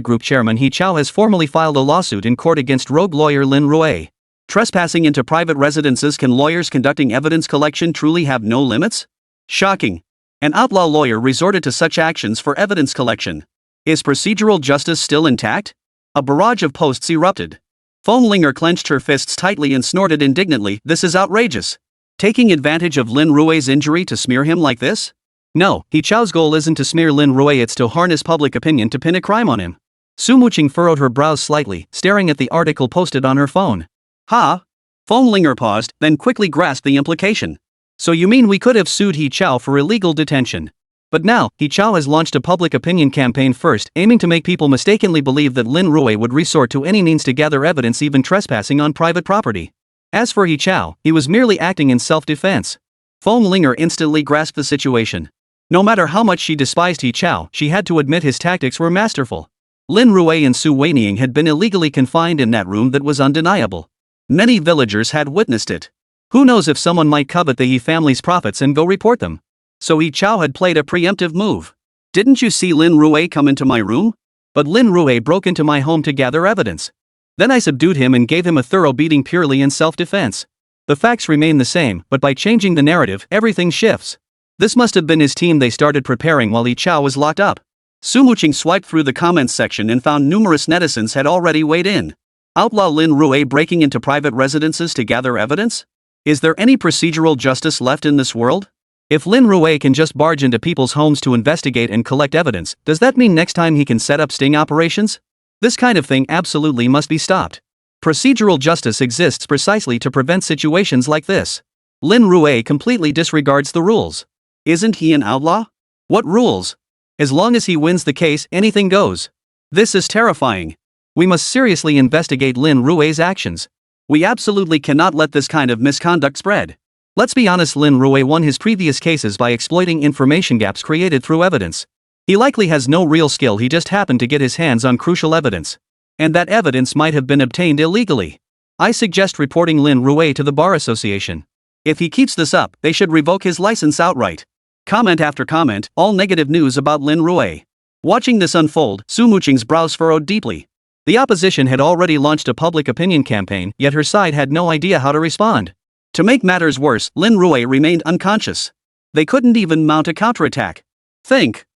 Group Chairman He Chao has formally filed a lawsuit in court against rogue lawyer Lin Rui. Trespassing into private residences. Can lawyers conducting evidence collection truly have no limits? Shocking. An outlaw lawyer resorted to such actions for evidence collection. Is procedural justice still intact? A barrage of posts erupted. Feng clenched her fists tightly and snorted indignantly. This is outrageous. Taking advantage of Lin Rui's injury to smear him like this? No, He Chao's goal isn't to smear Lin Rui, it's to harness public opinion to pin a crime on him. Su Muqing furrowed her brows slightly, staring at the article posted on her phone. Ha! Feng paused, then quickly grasped the implication. So you mean we could have sued He Chao for illegal detention? But now, He Chao has launched a public opinion campaign first, aiming to make people mistakenly believe that Lin Rui would resort to any means to gather evidence, even trespassing on private property. As for He Chao, he was merely acting in self-defense. Feng instantly grasped the situation. No matter how much she despised He Chao, she had to admit his tactics were masterful. Lin Rui and Su Weining had been illegally confined in that room, that was undeniable. Many villagers had witnessed it. Who knows if someone might covet the He family's profits and go report them? So He Chao had played a preemptive move. Didn't you see Lin Rui come into my room? But Lin Rui broke into my home to gather evidence. Then I subdued him and gave him a thorough beating purely in self-defense. The facts remain the same, but by changing the narrative, everything shifts. This must have been his team they started preparing while He Chao was locked up. Su Muqing swiped through the comments section and found numerous netizens had already weighed in. Outlaw Lin Rui breaking into private residences to gather evidence? Is there any procedural justice left in this world? If Lin Rui can just barge into people's homes to investigate and collect evidence, does that mean next time he can set up sting operations? This kind of thing absolutely must be stopped. Procedural justice exists precisely to prevent situations like this. Lin Rui completely disregards the rules. Isn't he an outlaw? What rules? As long as he wins the case, anything goes. This is terrifying. We must seriously investigate Lin Rui's actions. We absolutely cannot let this kind of misconduct spread. Let's be honest, Lin Rui won his previous cases by exploiting information gaps created through evidence. He likely has no real skill, he just happened to get his hands on crucial evidence. And that evidence might have been obtained illegally. I suggest reporting Lin Rui to the Bar Association. If he keeps this up, they should revoke his license outright. Comment after comment, all negative news about Lin Rui. Watching this unfold, Su Muqing's brows furrowed deeply. The opposition had already launched a public opinion campaign, yet her side had no idea how to respond. To make matters worse, Lin Rui remained unconscious. They couldn't even mount a counterattack. Think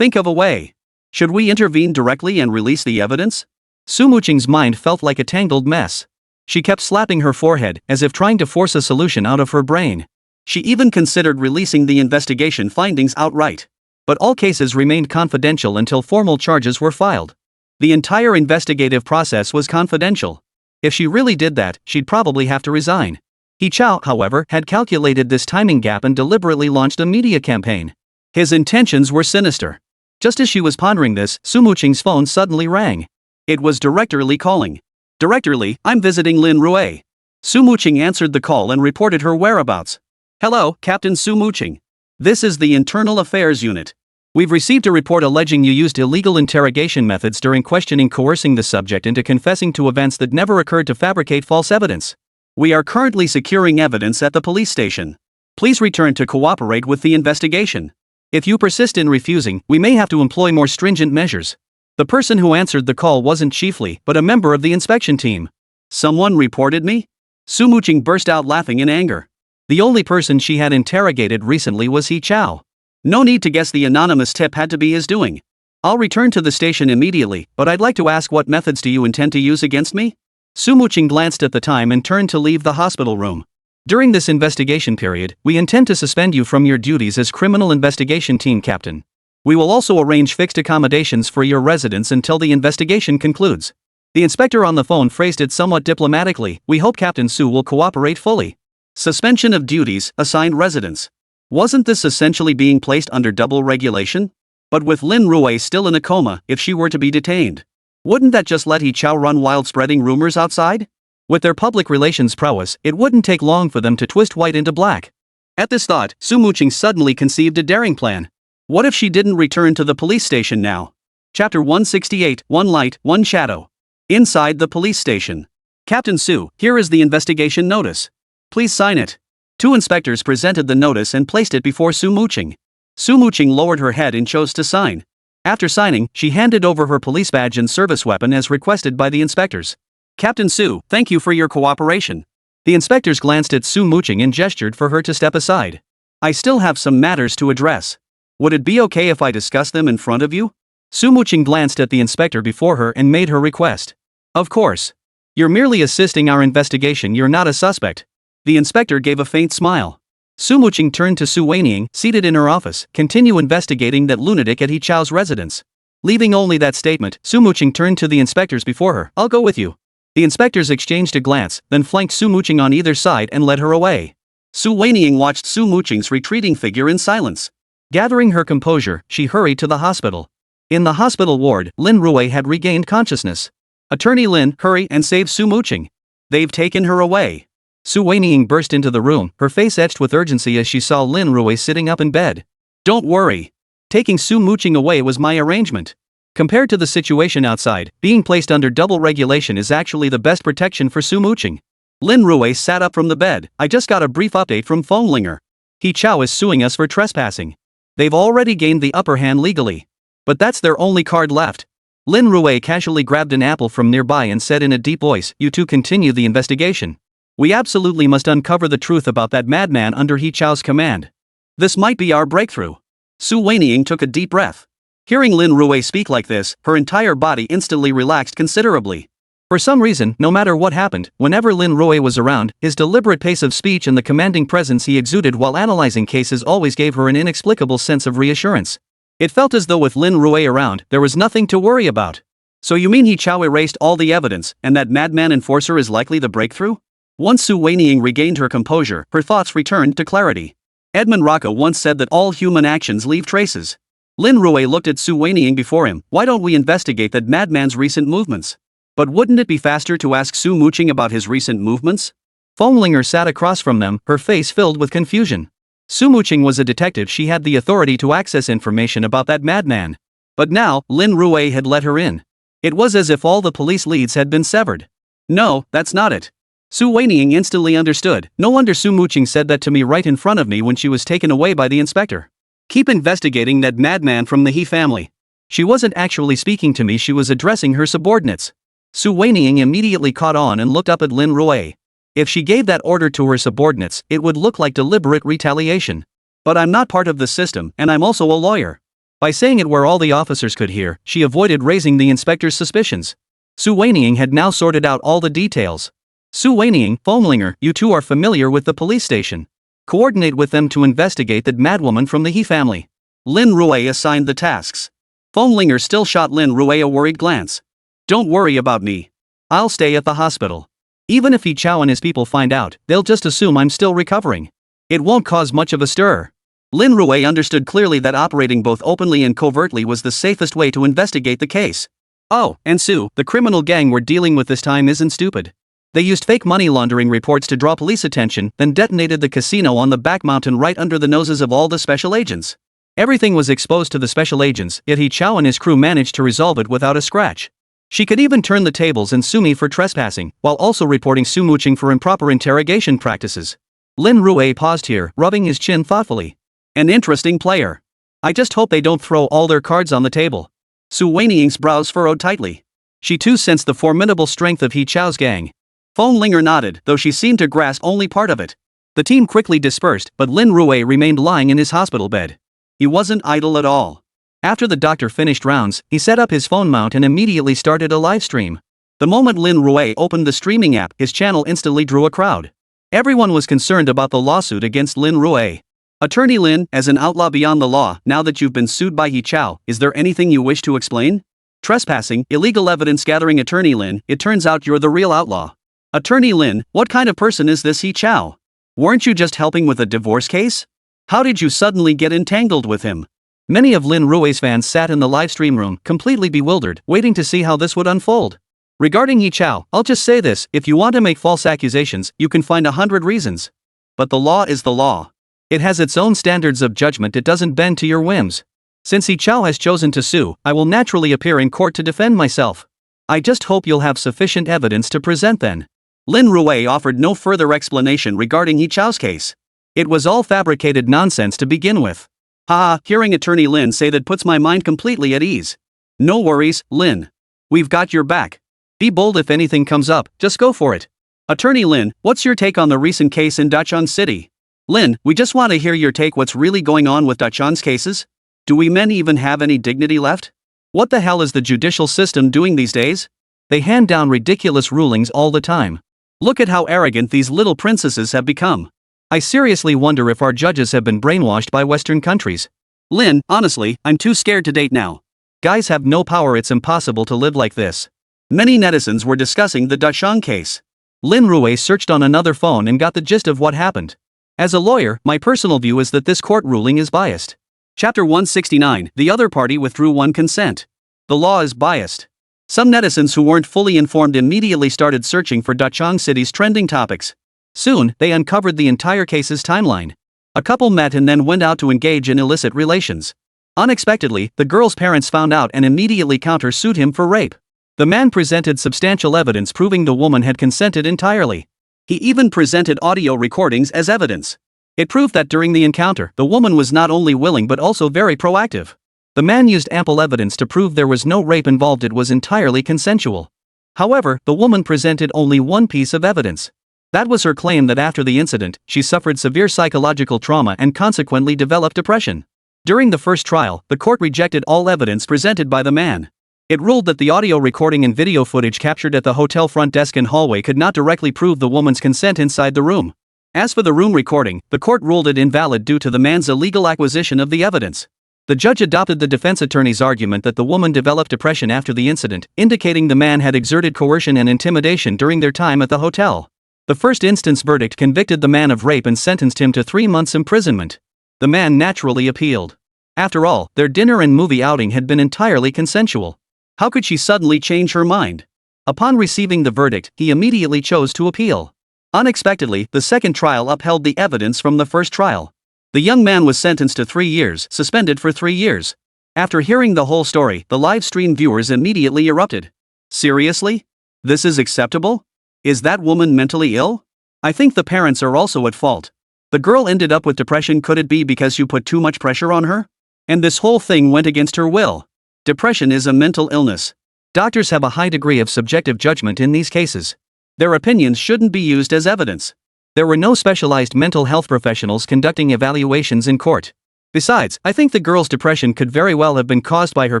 of a way. Should we intervene directly and release the evidence? Su Muqing's mind felt like a tangled mess. She kept slapping her forehead, as if trying to force a solution out of her brain. She even considered releasing the investigation findings outright. But all cases remained confidential until formal charges were filed. The entire investigative process was confidential. If she really did that, she'd probably have to resign. He Chao, however, had calculated this timing gap and deliberately launched a media campaign. His intentions were sinister. Just as she was pondering this, Su Muqing's phone suddenly rang. It was Director Li calling. Director Li, I'm visiting Lin Rui. Su Muqing answered the call and reported her whereabouts. Hello, Captain Su Muqing. This is the Internal Affairs Unit. We've received a report alleging you used illegal interrogation methods during questioning, coercing the subject into confessing to events that never occurred to fabricate false evidence. We are currently securing evidence at the police station. Please return to cooperate with the investigation. If you persist in refusing, we may have to employ more stringent measures. The person who answered the call wasn't Chief Li, but a member of the inspection team. Someone reported me? Su Muqing burst out laughing in anger. The only person she had interrogated recently was He Chao. No need to guess, the anonymous tip had to be his doing. I'll return to the station immediately, but I'd like to ask, what methods do you intend to use against me? Su Muqing glanced at the time and turned to leave the hospital room. During this investigation period, we intend to suspend you from your duties as Criminal Investigation Team Captain. We will also arrange fixed accommodations for your residence until the investigation concludes. The inspector on the phone phrased it somewhat diplomatically. We hope Captain Su will cooperate fully. Suspension of duties, assigned residence. Wasn't this essentially being placed under double regulation? But with Lin Rui still in a coma, if she were to be detained, wouldn't that just let He Chao run wild spreading rumors outside? With their public relations prowess, it wouldn't take long for them to twist white into black. At this thought, Su Muqing suddenly conceived a daring plan. What if she didn't return to the police station now? Chapter 168, One Light, One Shadow. Inside the police station. Captain Su, here is the investigation notice. Please sign it. Two inspectors presented the notice and placed it before Su Muqing. Su Muqing lowered her head and chose to sign. After signing, she handed over her police badge and service weapon as requested by the inspectors. Captain Su, thank you for your cooperation. The inspectors glanced at Su Muqing and gestured for her to step aside. I still have some matters to address. Would it be okay if I discuss them in front of you? Su Muqing glanced at the inspector before her and made her request. Of course. You're merely assisting our investigation, you're not a suspect. The inspector gave a faint smile. Su Muqing turned to Su Weining, seated in her office, continue investigating that lunatic at He Chao's residence. Leaving only that statement, Su Muqing turned to the inspectors before her. I'll go with you. The inspectors exchanged a glance, then flanked Su Muqing on either side and led her away. Su Weining watched Su Muqing's retreating figure in silence. Gathering her composure, she hurried to the hospital. In the hospital ward, Lin Rui had regained consciousness. Attorney Lin, hurry and save Su Muqing. They've taken her away. Su Weining burst into the room, her face etched with urgency as she saw Lin Rui sitting up in bed. Don't worry. Taking Su Muqing away was my arrangement. Compared to the situation outside, being placed under double regulation is actually the best protection for Su Muqing. Lin Rui sat up from the bed. I just got a brief update from Fenglinger. He Chao is suing us for trespassing. They've already gained the upper hand legally. But that's their only card left. Lin Rui casually grabbed an apple from nearby and said in a deep voice, you two continue the investigation. We absolutely must uncover the truth about that madman under He Chao's command. This might be our breakthrough. Su Weining took a deep breath. Hearing Lin Rui speak like this, her entire body instantly relaxed considerably. For some reason, no matter what happened, whenever Lin Rui was around, his deliberate pace of speech and the commanding presence he exuded while analyzing cases always gave her an inexplicable sense of reassurance. It felt as though with Lin Rui around, there was nothing to worry about. So you mean He Chao erased all the evidence, and that madman enforcer is likely the breakthrough? Once Su Weining regained her composure, her thoughts returned to clarity. Edmund Rocca once said that all human actions leave traces. Lin Rui looked at Su Weining before him. Why don't we investigate that madman's recent movements? But wouldn't it be faster to ask Su Muqing about his recent movements? Fenglinger sat across from them, her face filled with confusion. Su Muqing was a detective, she had the authority to access information about that madman. But now, Lin Rui had let her in. It was as if all the police leads had been severed. No, that's not it. Su Weining instantly understood. No wonder Su Muqing said that to me right in front of me when she was taken away by the inspector. Keep investigating that madman from the He family. She wasn't actually speaking to me, she was addressing her subordinates. Su Weining immediately caught on and looked up at Lin Rui. If she gave that order to her subordinates, it would look like deliberate retaliation. But I'm not part of the system, and I'm also a lawyer. By saying it where all the officers could hear, she avoided raising the inspector's suspicions. Su Weining had now sorted out all the details. Su Weining, Fenglinger, you two are familiar with the police station. Coordinate with them to investigate that madwoman from the He family. Lin Rui assigned the tasks. Fenglinger still shot Lin Rui a worried glance. Don't worry about me. I'll stay at the hospital. Even if He Chao and his people find out, they'll just assume I'm still recovering. It won't cause much of a stir. Lin Rui understood clearly that operating both openly and covertly was the safest way to investigate the case. Oh, and Su, the criminal gang we're dealing with this time isn't stupid. They used fake money laundering reports to draw police attention, then detonated the casino on the back mountain right under the noses of all the special agents. Everything was exposed to the special agents, yet He Chao and his crew managed to resolve it without a scratch. She could even turn the tables and sue me for trespassing, while also reporting Su Muqing for improper interrogation practices. Lin Rui paused here, rubbing his chin thoughtfully. An interesting player. I just hope they don't throw all their cards on the table. Su Weining's brows furrowed tightly. She too sensed the formidable strength of He Chao's gang. Fenglinger nodded, though she seemed to grasp only part of it. The team quickly dispersed, but Lin Rui remained lying in his hospital bed. He wasn't idle at all. After the doctor finished rounds, he set up his phone mount and immediately started a live stream. The moment Lin Rui opened the streaming app, his channel instantly drew a crowd. Everyone was concerned about the lawsuit against Lin Rui. Attorney Lin, as an outlaw beyond the law, now that you've been sued by He Chao, is there anything you wish to explain? Trespassing, illegal evidence gathering. Attorney Lin, it turns out you're the real outlaw. Attorney Lin, what kind of person is this He Chao? Weren't you just helping with a divorce case? How did you suddenly get entangled with him? Many of Lin Rui's fans sat in the livestream room, completely bewildered, waiting to see how this would unfold. Regarding Yi Chao, I'll just say this: if you want to make false accusations, you can find 100 reasons. But the law is the law. It has its own standards of judgment, it doesn't bend to your whims. Since Yi Chao has chosen to sue, I will naturally appear in court to defend myself. I just hope you'll have sufficient evidence to present then. Lin Rui offered no further explanation regarding Yi Chao's case. It was all fabricated nonsense to begin with. Haha, hearing attorney Lin say that puts my mind completely at ease. No worries, Lin. We've got your back. Be bold if anything comes up, just go for it. Attorney Lin, what's your take on the recent case in Dachang City? Lin, we just want to hear your take. What's really going on with Dachang's cases? Do we men even have any dignity left? What the hell is the judicial system doing these days? They hand down ridiculous rulings all the time. Look at how arrogant these little princesses have become. I seriously wonder if our judges have been brainwashed by Western countries. Lin, honestly, I'm too scared to date now. Guys have no power, it's impossible to live like this. Many netizens were discussing the Dachang case. Lin Rui searched on another phone and got the gist of what happened. As a lawyer, my personal view is that this court ruling is biased. Chapter 169, the other party withdrew one consent. The law is biased. Some netizens who weren't fully informed immediately started searching for Dachang City's trending topics. Soon, they uncovered the entire case's timeline. A couple met and then went out to engage in illicit relations. Unexpectedly, the girl's parents found out and immediately countersued him for rape. The man presented substantial evidence proving the woman had consented entirely. He even presented audio recordings as evidence. It proved that during the encounter, the woman was not only willing but also very proactive. The man used ample evidence to prove there was no rape involved, it was entirely consensual. However, the woman presented only one piece of evidence. That was her claim that after the incident, she suffered severe psychological trauma and consequently developed depression. During the first trial, the court rejected all evidence presented by the man. It ruled that the audio recording and video footage captured at the hotel front desk and hallway could not directly prove the woman's consent inside the room. As for the room recording, the court ruled it invalid due to the man's illegal acquisition of the evidence. The judge adopted the defense attorney's argument that the woman developed depression after the incident, indicating the man had exerted coercion and intimidation during their time at the hotel. The first instance verdict convicted the man of rape and sentenced him to 3 months imprisonment. The man naturally appealed. After all, their dinner and movie outing had been entirely consensual. How could she suddenly change her mind? Upon receiving the verdict, he immediately chose to appeal. Unexpectedly, the second trial upheld the evidence from the first trial. The young man was sentenced to 3 years, suspended for 3 years. After hearing the whole story, the live stream viewers immediately erupted. Seriously? This is acceptable? Is that woman mentally ill? I think the parents are also at fault. The girl ended up with depression. Could it be because you put too much pressure on her? And this whole thing went against her will. Depression is a mental illness. Doctors have a high degree of subjective judgment in these cases. Their opinions shouldn't be used as evidence. There were no specialized mental health professionals conducting evaluations in court. Besides, I think the girl's depression could very well have been caused by her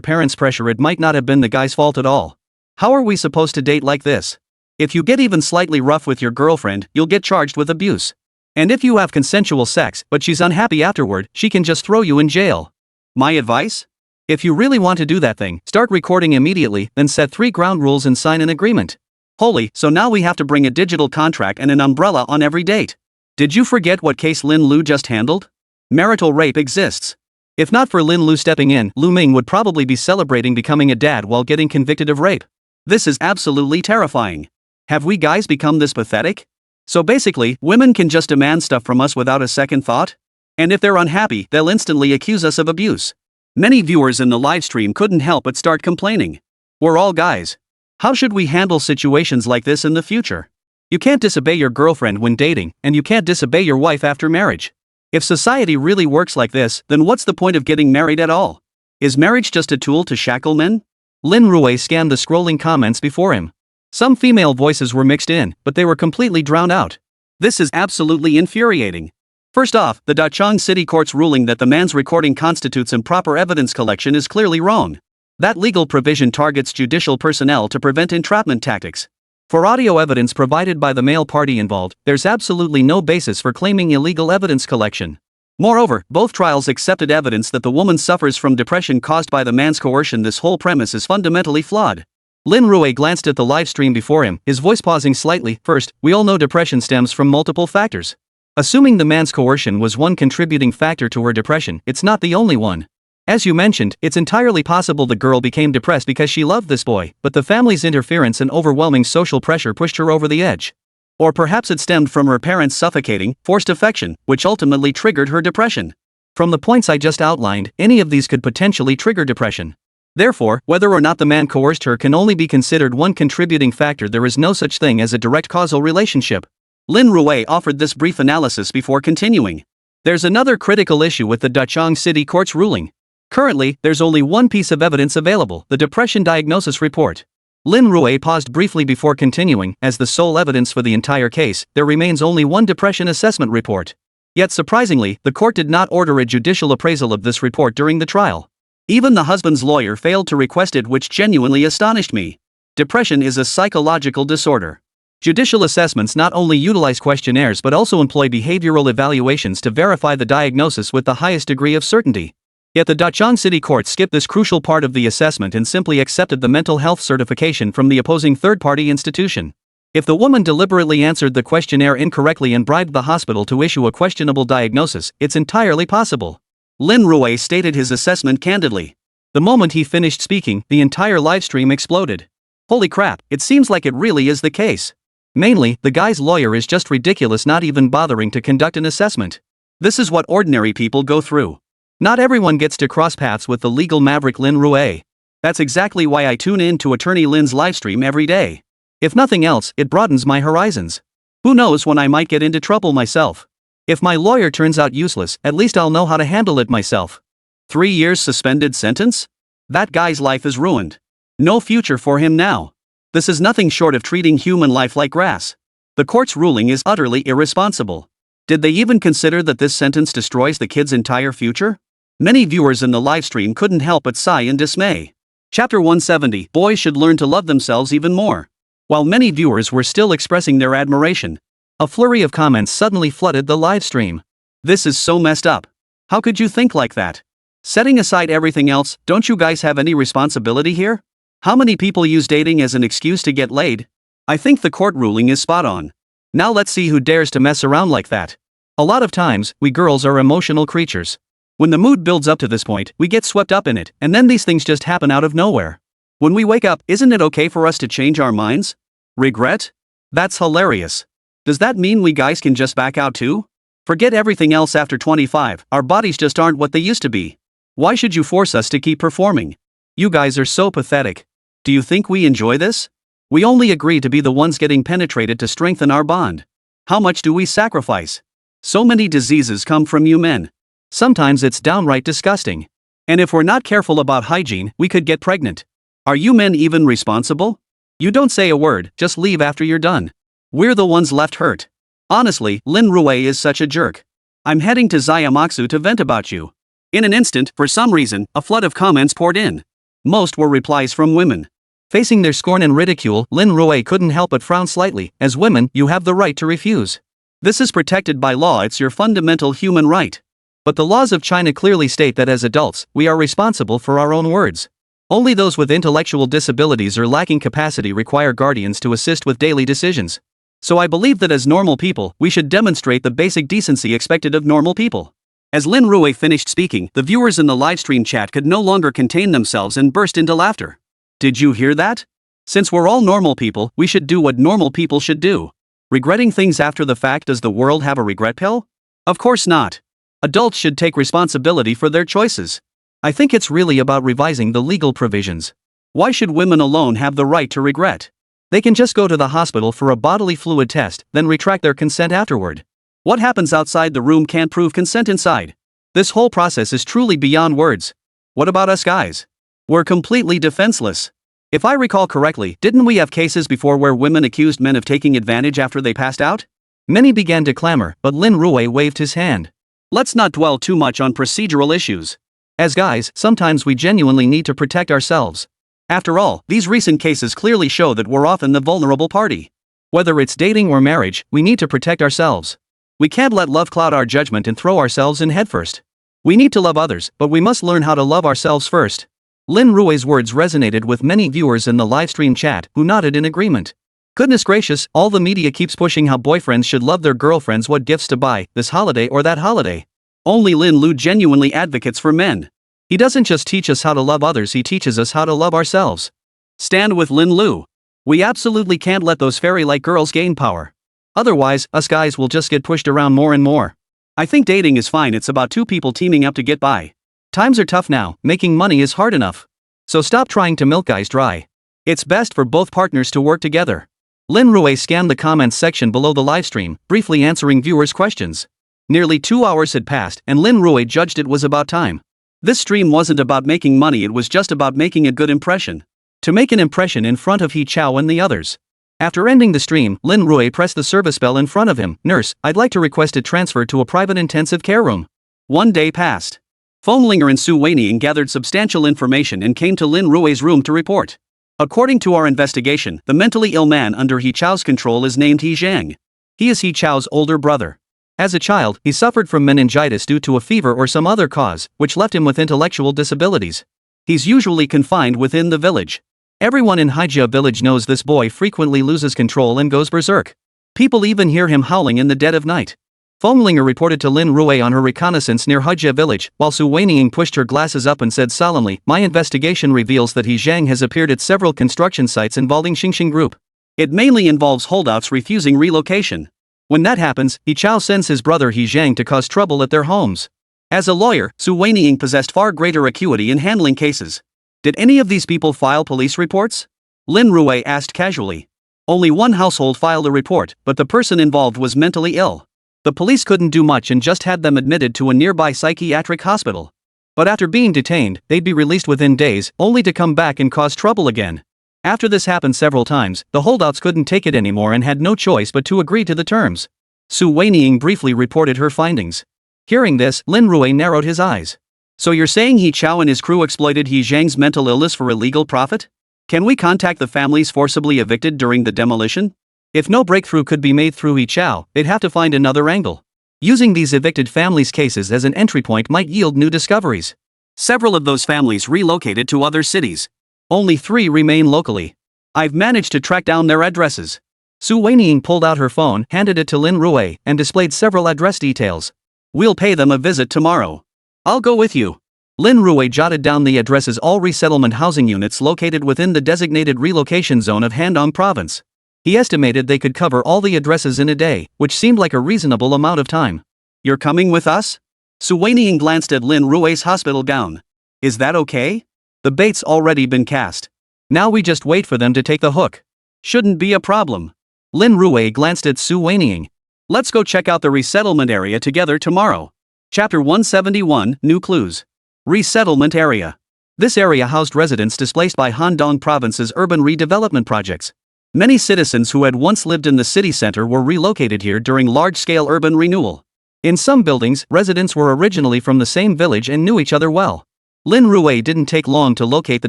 parents' pressure. It might not have been the guy's fault at all. How are we supposed to date like this? If you get even slightly rough with your girlfriend, you'll get charged with abuse. And if you have consensual sex, but she's unhappy afterward, she can just throw you in jail. My advice? If you really want to do that thing, start recording immediately, then set 3 ground rules and sign an agreement. Holy, so now we have to bring a digital contract and an umbrella on every date. Did you forget what case Lin Lu just handled? Marital rape exists. If not for Lin Lu stepping in, Lu Ming would probably be celebrating becoming a dad while getting convicted of rape. This is absolutely terrifying. Have we guys become this pathetic? So basically, women can just demand stuff from us without a second thought? And if they're unhappy, they'll instantly accuse us of abuse. Many viewers in the livestream couldn't help but start complaining. We're all guys. How should we handle situations like this in the future? You can't disobey your girlfriend when dating, and you can't disobey your wife after marriage. If society really works like this, then what's the point of getting married at all? Is marriage just a tool to shackle men? Lin Rui scanned the scrolling comments before him. Some female voices were mixed in, but they were completely drowned out. This is absolutely infuriating. First off, the Dachang City Court's ruling that the man's recording constitutes improper evidence collection is clearly wrong. That legal provision targets judicial personnel to prevent entrapment tactics. For audio evidence provided by the male party involved, there's absolutely no basis for claiming illegal evidence collection. Moreover, both trials accepted evidence that the woman suffers from depression caused by the man's coercion. This whole premise is fundamentally flawed. Lin Rui glanced at the live stream before him, his voice pausing slightly. First, we all know depression stems from multiple factors. Assuming the man's coercion was one contributing factor to her depression, it's not the only one. As you mentioned, it's entirely possible the girl became depressed because she loved this boy, but the family's interference and overwhelming social pressure pushed her over the edge. Or perhaps it stemmed from her parents' suffocating, forced affection, which ultimately triggered her depression. From the points I just outlined, any of these could potentially trigger depression. Therefore, whether or not the man coerced her can only be considered one contributing factor. There is no such thing as a direct causal relationship. Lin Rui offered this brief analysis before continuing. There's another critical issue with the Dachang City Court's ruling. Currently, there's only one piece of evidence available, the depression diagnosis report. Lin Rui paused briefly before continuing. As the sole evidence for the entire case, there remains only one depression assessment report. Yet surprisingly, the court did not order a judicial appraisal of this report during the trial. Even the husband's lawyer failed to request it, which genuinely astonished me. Depression is a psychological disorder. Judicial assessments not only utilize questionnaires but also employ behavioral evaluations to verify the diagnosis with the highest degree of certainty. Yet the Dachang City Court skipped this crucial part of the assessment and simply accepted the mental health certification from the opposing third-party institution. If the woman deliberately answered the questionnaire incorrectly and bribed the hospital to issue a questionable diagnosis, it's entirely possible. Lin Rui stated his assessment candidly. The moment he finished speaking, the entire livestream exploded. Holy crap, it seems like it really is the case. Mainly, the guy's lawyer is just ridiculous, not even bothering to conduct an assessment. This is what ordinary people go through. Not everyone gets to cross paths with the legal maverick Lin Rui. That's exactly why I tune in to Attorney Lin's livestream every day. If nothing else, it broadens my horizons. Who knows when I might get into trouble myself. If my lawyer turns out useless, at least I'll know how to handle it myself. 3 years suspended sentence? That guy's life is ruined. No future for him now. This is nothing short of treating human life like grass. The court's ruling is utterly irresponsible. Did they even consider that this sentence destroys the kid's entire future? Many viewers in the livestream couldn't help but sigh in dismay. Chapter 170, Boys Should Learn to Love Themselves Even More. While many viewers were still expressing their admiration, a flurry of comments suddenly flooded the livestream. This is so messed up. How could you think like that? Setting aside everything else, don't you guys have any responsibility here? How many people use dating as an excuse to get laid? I think the court ruling is spot on. Now let's see who dares to mess around like that. A lot of times, we girls are emotional creatures. When the mood builds up to this point, we get swept up in it, and then these things just happen out of nowhere. When we wake up, isn't it okay for us to change our minds? Regret? That's hilarious. Does that mean we guys can just back out too? Forget everything else after 25, our bodies just aren't what they used to be. Why should you force us to keep performing? You guys are so pathetic. Do you think we enjoy this? We only agree to be the ones getting penetrated to strengthen our bond. How much do we sacrifice? So many diseases come from you men. Sometimes it's downright disgusting. And if we're not careful about hygiene, we could get pregnant. Are you men even responsible? You don't say a word, just leave after you're done. We're the ones left hurt. Honestly, Lin Rui is such a jerk. I'm heading to Zaiamaksu to vent about you. In an instant, for some reason, a flood of comments poured in. Most were replies from women. Facing their scorn and ridicule, Lin Rui couldn't help but frown slightly. As women, you have the right to refuse. This is protected by law, it's your fundamental human right. But the laws of China clearly state that as adults, we are responsible for our own words. Only those with intellectual disabilities or lacking capacity require guardians to assist with daily decisions. So I believe that as normal people, we should demonstrate the basic decency expected of normal people. As Lin Rui finished speaking, the viewers in the livestream chat could no longer contain themselves and burst into laughter. Did you hear that? Since we're all normal people, we should do what normal people should do. Regretting things after the fact, does the world have a regret pill? Of course not. Adults should take responsibility for their choices. I think it's really about revising the legal provisions. Why should women alone have the right to regret? They can just go to the hospital for a bodily fluid test, then retract their consent afterward. What happens outside the room can't prove consent inside. This whole process is truly beyond words. What about us guys? We're completely defenseless. If I recall correctly, didn't we have cases before where women accused men of taking advantage after they passed out? Many began to clamor, but Lin Rui waved his hand. Let's not dwell too much on procedural issues. As guys, sometimes we genuinely need to protect ourselves. After all, these recent cases clearly show that we're often the vulnerable party. Whether it's dating or marriage, we need to protect ourselves. We can't let love cloud our judgment and throw ourselves in headfirst. We need to love others, but we must learn how to love ourselves first. Lin Rui's words resonated with many viewers in the livestream chat, who nodded in agreement. Goodness gracious, all the media keeps pushing how boyfriends should love their girlfriends, what gifts to buy, this holiday or that holiday. Only Lin Rui genuinely advocates for men. He doesn't just teach us how to love others, he teaches us how to love ourselves. Stand with Lin Rui. We absolutely can't let those fairy-like girls gain power. Otherwise, us guys will just get pushed around more and more. I think dating is fine, it's about two people teaming up to get by. Times are tough now, making money is hard enough. So stop trying to milk guys dry. It's best for both partners to work together. Lin Rui scanned the comments section below the livestream, briefly answering viewers' questions. Nearly 2 hours had passed, and Lin Rui judged it was about time. This stream wasn't about making money, it was just about making a good impression. To make an impression in front of He Chao and the others. After ending the stream, Lin Rui pressed the service bell in front of him. Nurse, I'd like to request a transfer to a private intensive care room. 1 day passed. Fomlinger and Su Weining gathered substantial information and came to Lin Rui's room to report. According to our investigation, the mentally ill man under He Chao's control is named He Zhang. He is He Chao's older brother. As a child, he suffered from meningitis due to a fever or some other cause, which left him with intellectual disabilities. He's usually confined within the village. Everyone in Haijia village knows this boy frequently loses control and goes berserk. People even hear him howling in the dead of night. Fomlinger reported to Lin Rui on her reconnaissance near Haijia village, while Su Weining pushed her glasses up and said solemnly, "My investigation reveals that He Zhang has appeared at several construction sites involving Xingxing Group. It mainly involves holdouts refusing relocation. When that happens, He Chao sends his brother He Zhang to cause trouble at their homes." As a lawyer, Su Weining possessed far greater acuity in handling cases. "Did any of these people file police reports?" Lin Rui asked casually. "Only one household filed a report, but the person involved was mentally ill. The police couldn't do much and just had them admitted to a nearby psychiatric hospital. But after being detained, they'd be released within days, only to come back and cause trouble again. After this happened several times, the holdouts couldn't take it anymore and had no choice but to agree to the terms." Su Weining briefly reported her findings. Hearing this, Lin Rui narrowed his eyes. "So you're saying He Chao and his crew exploited He Zhang's mental illness for illegal profit? Can we contact the families forcibly evicted during the demolition?" If no breakthrough could be made through He Chao, they'd have to find another angle. Using these evicted families' cases as an entry point might yield new discoveries. Several of those families relocated to other cities. Only 3 remain locally. I've managed to track down their addresses. Su Weining pulled out her phone, handed it to Lin Rui, and displayed several address details. "We'll pay them a visit tomorrow. I'll go with you." Lin Rui jotted down the addresses, all resettlement housing units located within the designated relocation zone of Handong province. He estimated they could cover all the addresses in a day, which seemed like a reasonable amount of time. "You're coming with us?" Su Weining glanced at Lin Rui's hospital gown. "Is that okay? The bait's already been cast. Now we just wait for them to take the hook. Shouldn't be a problem." Lin Rui glanced at Su Weining. "Let's go check out the resettlement area together tomorrow." Chapter 171, New Clues. Resettlement area. This area housed residents displaced by Handong province's urban redevelopment projects. Many citizens who had once lived in the city center were relocated here during large-scale urban renewal. In some buildings, residents were originally from the same village and knew each other well. Lin Rui didn't take long to locate the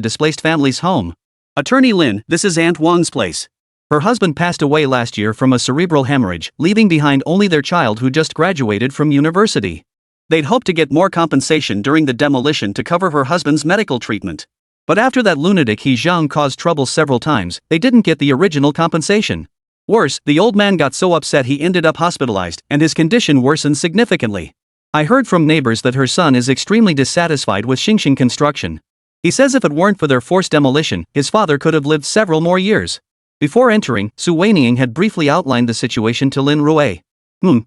displaced family's home. "Attorney Lin, this is Aunt Wang's place. Her husband passed away last year from a cerebral hemorrhage, leaving behind only their child who just graduated from university. They'd hoped to get more compensation during the demolition to cover her husband's medical treatment. But after that lunatic He Zhang caused trouble several times, they didn't get the original compensation. Worse, the old man got so upset he ended up hospitalized, and his condition worsened significantly. I heard from neighbors that her son is extremely dissatisfied with Xingxing construction. He says if it weren't for their forced demolition, his father could have lived several more years." Before entering, Su Weining had briefly outlined the situation to Lin Rui.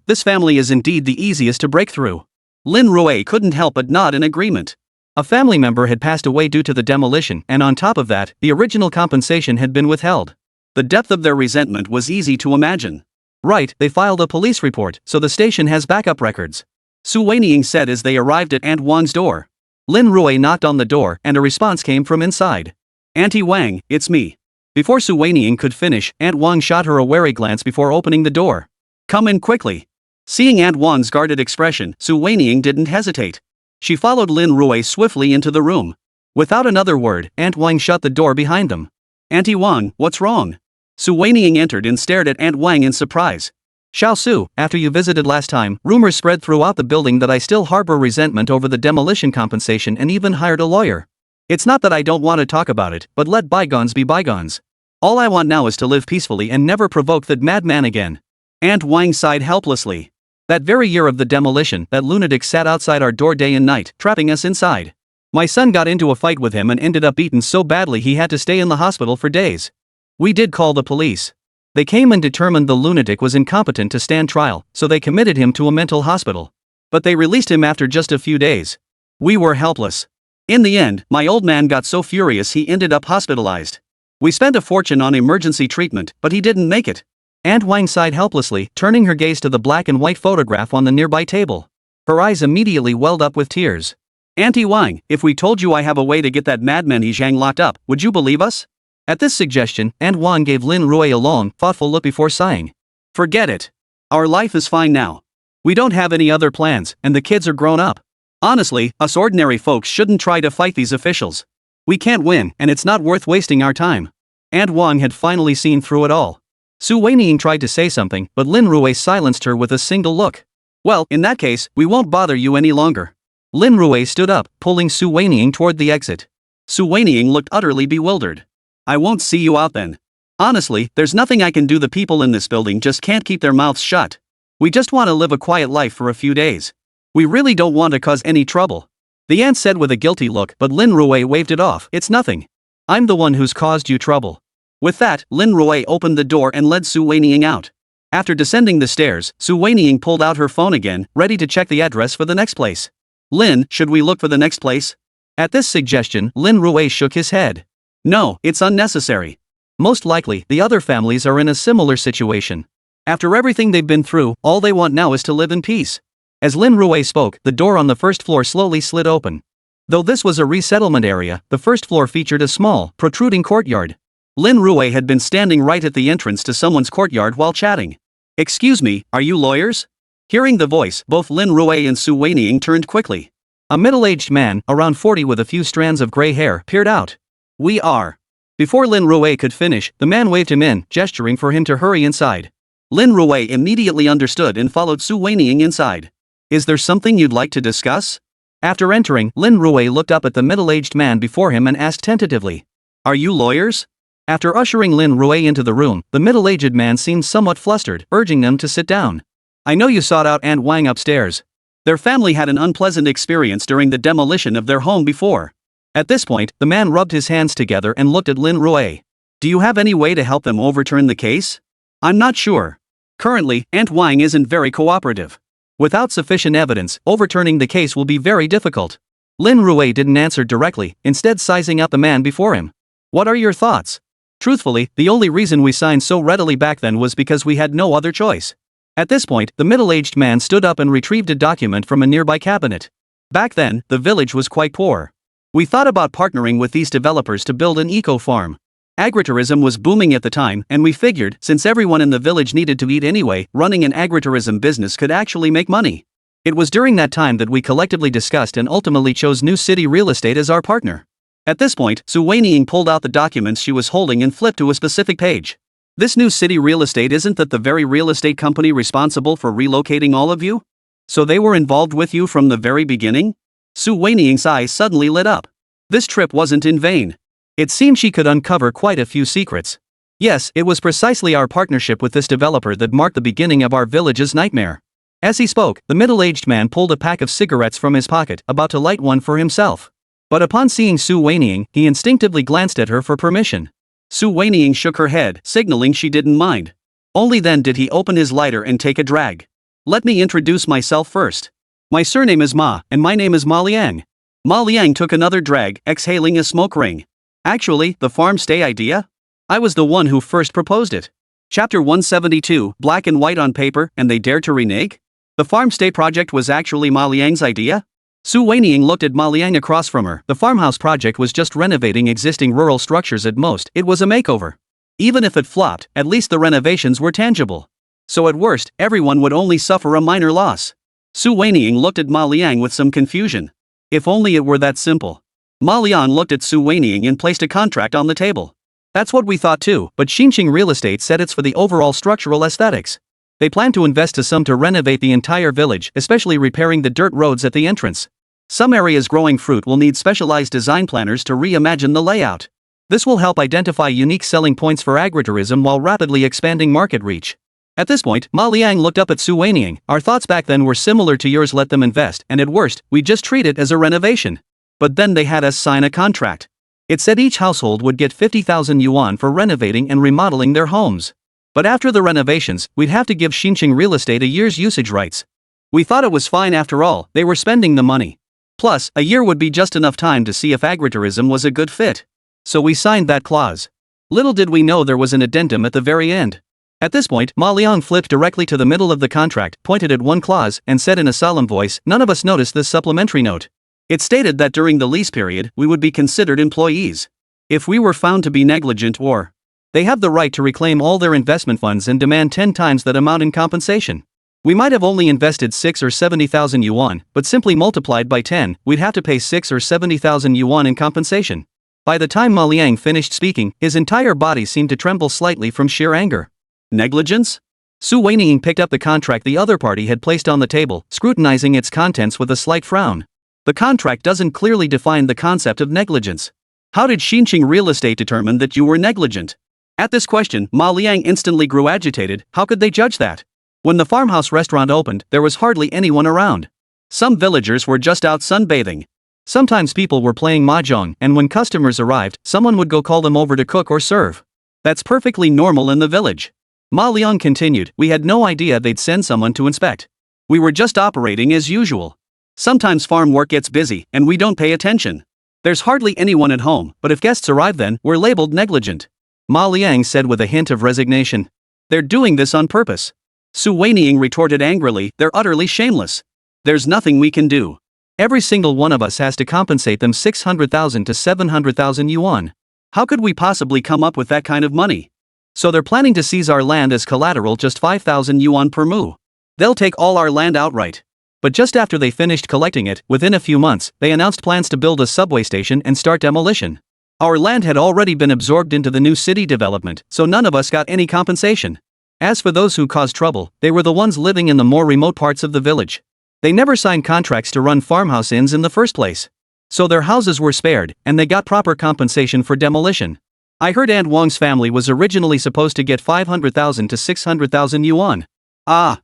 This family is indeed the easiest to break through." Lin Rui couldn't help but nod in agreement. A family member had passed away due to the demolition, and on top of that, the original compensation had been withheld. The depth of their resentment was easy to imagine. "Right, they filed a police report, so the station has backup records," Su Weining said as they arrived at Aunt Wang's door. Lin Rui knocked on the door, and a response came from inside. "Auntie Wang, it's me." Before Su Weining could finish, Aunt Wang shot her a wary glance before opening the door. "Come in quickly." Seeing Aunt Wang's guarded expression, Su Weining didn't hesitate. She followed Lin Rui swiftly into the room. Without another word, Aunt Wang shut the door behind them. "Auntie Wang, what's wrong?" Su Weining entered and stared at Aunt Wang in surprise. "Xiao Su, after you visited last time, rumors spread throughout the building that I still harbor resentment over the demolition compensation and even hired a lawyer. It's not that I don't want to talk about it, but let bygones be bygones. All I want now is to live peacefully and never provoke that madman again. Aunt Wang sighed helplessly. That very year of the demolition, that lunatic sat outside our door day and night, trapping us inside. My son got into a fight with him and ended up beaten so badly he had to stay in the hospital for days. We did call the police. They came and determined the lunatic was incompetent to stand trial, so they committed him to a mental hospital. But they released him after just a few days. We were helpless. In the end, my old man got so furious he ended up hospitalized. We spent a fortune on emergency treatment, but he didn't make it. Aunt Wang sighed helplessly, turning her gaze to the black and white photograph on the nearby table. Her eyes immediately welled up with tears. Auntie Wang, if we told you I have a way to get that madman He Zhang locked up, would you believe us? At this suggestion, Aunt Wang gave Lin Rui a long, thoughtful look before sighing. Forget it. Our life is fine now. We don't have any other plans, and the kids are grown up. Honestly, us ordinary folks shouldn't try to fight these officials. We can't win, and it's not worth wasting our time. Aunt Wang had finally seen through it all. Su Weiniing tried to say something, but Lin Rui silenced her with a single look. Well, in that case, we won't bother you any longer. Lin Rui stood up, pulling Su Weiniing toward the exit. Su Weiniing looked utterly bewildered. I won't see you out then. Honestly, there's nothing I can do. The people in this building just can't keep their mouths shut. We just want to live a quiet life for a few days. We really don't want to cause any trouble. The aunt said with a guilty look, but Lin Rui waved it off. It's nothing. I'm the one who's caused you trouble. With that, Lin Rui opened the door and led Su Weiniing out. After descending the stairs, Su Weiniing pulled out her phone again, ready to check the address for the next place. Lin, should we look for the next place? At this suggestion, Lin Rui shook his head. No, it's unnecessary. Most likely, the other families are in a similar situation. After everything they've been through, all they want now is to live in peace. As Lin Rui spoke, the door on the first floor slowly slid open. Though this was a resettlement area, the first floor featured a small, protruding courtyard. Lin Rui had been standing right at the entrance to someone's courtyard while chatting. Excuse me, are you lawyers? Hearing the voice, both Lin Rui and Su Weiniing turned quickly. A middle-aged man, around 40 with a few strands of gray hair, peered out. We are. Before Lin Rui could finish, the man waved him in, gesturing for him to hurry inside. Lin Rui immediately understood and followed Su Weiniing inside. Is there something you'd like to discuss? After entering, Lin Rui looked up at the middle-aged man before him and asked tentatively. Are you lawyers? After ushering Lin Rui into the room, the middle-aged man seemed somewhat flustered, urging them to sit down. I know you sought out Aunt Wang upstairs. Their family had an unpleasant experience during the demolition of their home before. At this point, the man rubbed his hands together and looked at Lin Rui. Do you have any way to help them overturn the case? I'm not sure. Currently, Aunt Wang isn't very cooperative. Without sufficient evidence, overturning the case will be very difficult. Lin Rui didn't answer directly, instead sizing up the man before him. What are your thoughts? Truthfully, the only reason we signed so readily back then was because we had no other choice. At this point, the middle-aged man stood up and retrieved a document from a nearby cabinet. Back then, the village was quite poor. We thought about partnering with these developers to build an eco-farm. Agritourism was booming at the time, and we figured, since everyone in the village needed to eat anyway, running an agritourism business could actually make money. It was during that time that we collectively discussed and ultimately chose New City Real Estate as our partner. At this point, Su Weiniing pulled out the documents she was holding and flipped to a specific page. This New City Real Estate, isn't that the very real estate company responsible for relocating all of you? So they were involved with you from the very beginning? Su Weiniing's eyes suddenly lit up. This trip wasn't in vain. It seemed she could uncover quite a few secrets. Yes, it was precisely our partnership with this developer that marked the beginning of our village's nightmare. As he spoke, the middle-aged man pulled a pack of cigarettes from his pocket, about to light one for himself. But upon seeing Su Weiniing, he instinctively glanced at her for permission. Su Weiniing shook her head, signaling she didn't mind. Only then did he open his lighter and take a drag. Let me introduce myself first. My surname is Ma, and my name is Ma Liang. Ma Liang took another drag, exhaling a smoke ring. Actually, the farm stay idea? I was the one who first proposed it. Chapter 172, black and white on paper, and they dared to renege? The farm stay project was actually Ma Liang's idea? Su Weiniing looked at Ma Liang across from her. The farmhouse project was just renovating existing rural structures at most. It was a makeover. Even if it flopped, at least the renovations were tangible. So at worst, everyone would only suffer a minor loss. Su Weiniing looked at Ma Liang with some confusion. If only it were that simple. Ma Liang looked at Su Weiniing and placed a contract on the table. That's what we thought too, but Xinqing Real Estate said it's for the overall structural aesthetics. They plan to invest a sum to renovate the entire village, especially repairing the dirt roads at the entrance. Some areas growing fruit will need specialized design planners to reimagine the layout. This will help identify unique selling points for agritourism while rapidly expanding market reach. At this point, Ma Liang looked up at Su Weiniang. Our thoughts back then were similar to yours, let them invest, and at worst, we just treat it as a renovation. But then they had us sign a contract. It said each household would get 50,000 yuan for renovating and remodeling their homes. But after the renovations, we'd have to give Xinqing Real Estate a year's usage rights. We thought it was fine after all, they were spending the money. Plus, a year would be just enough time to see if agritourism was a good fit. So we signed that clause. Little did we know there was an addendum at the very end. At this point, Ma Liang flipped directly to the middle of the contract, pointed at one clause, and said in a solemn voice, "None of us noticed this supplementary note. It stated that during the lease period, we would be considered employees. If we were found to be negligent or they have the right to reclaim all their investment funds and demand 10 times that amount in compensation. We might have only invested 6 or 70,000 yuan, but simply multiplied by 10, we'd have to pay 6 or 70,000 yuan in compensation." By the time Ma Liang finished speaking, his entire body seemed to tremble slightly from sheer anger. Negligence? Su Weiniang picked up the contract the other party had placed on the table, scrutinizing its contents with a slight frown. The contract doesn't clearly define the concept of negligence. How did Xinqing Real Estate determine that you were negligent? At this question, Ma Liang instantly grew agitated. How could they judge that? When the farmhouse restaurant opened, there was hardly anyone around. Some villagers were just out sunbathing. Sometimes people were playing mahjong, and when customers arrived, someone would go call them over to cook or serve. That's perfectly normal in the village. Ma Liang continued, "We had no idea they'd send someone to inspect. We were just operating as usual. Sometimes farm work gets busy, and we don't pay attention. There's hardly anyone at home, but if guests arrive then, we're labeled negligent." Ma Liang said with a hint of resignation. "They're doing this on purpose." Su Weiniang retorted angrily, "They're utterly shameless. There's nothing we can do. Every single one of us has to compensate them 600,000 to 700,000 yuan. How could we possibly come up with that kind of money? So they're planning to seize our land as collateral, just 5,000 yuan per mu. They'll take all our land outright." But just after they finished collecting it, within a few months, they announced plans to build a subway station and start demolition. Our land had already been absorbed into the new city development, so none of us got any compensation. As for those who caused trouble, they were the ones living in the more remote parts of the village. They never signed contracts to run farmhouse inns in the first place. So their houses were spared, and they got proper compensation for demolition. I heard Aunt Wang's family was originally supposed to get 500,000 to 600,000 yuan.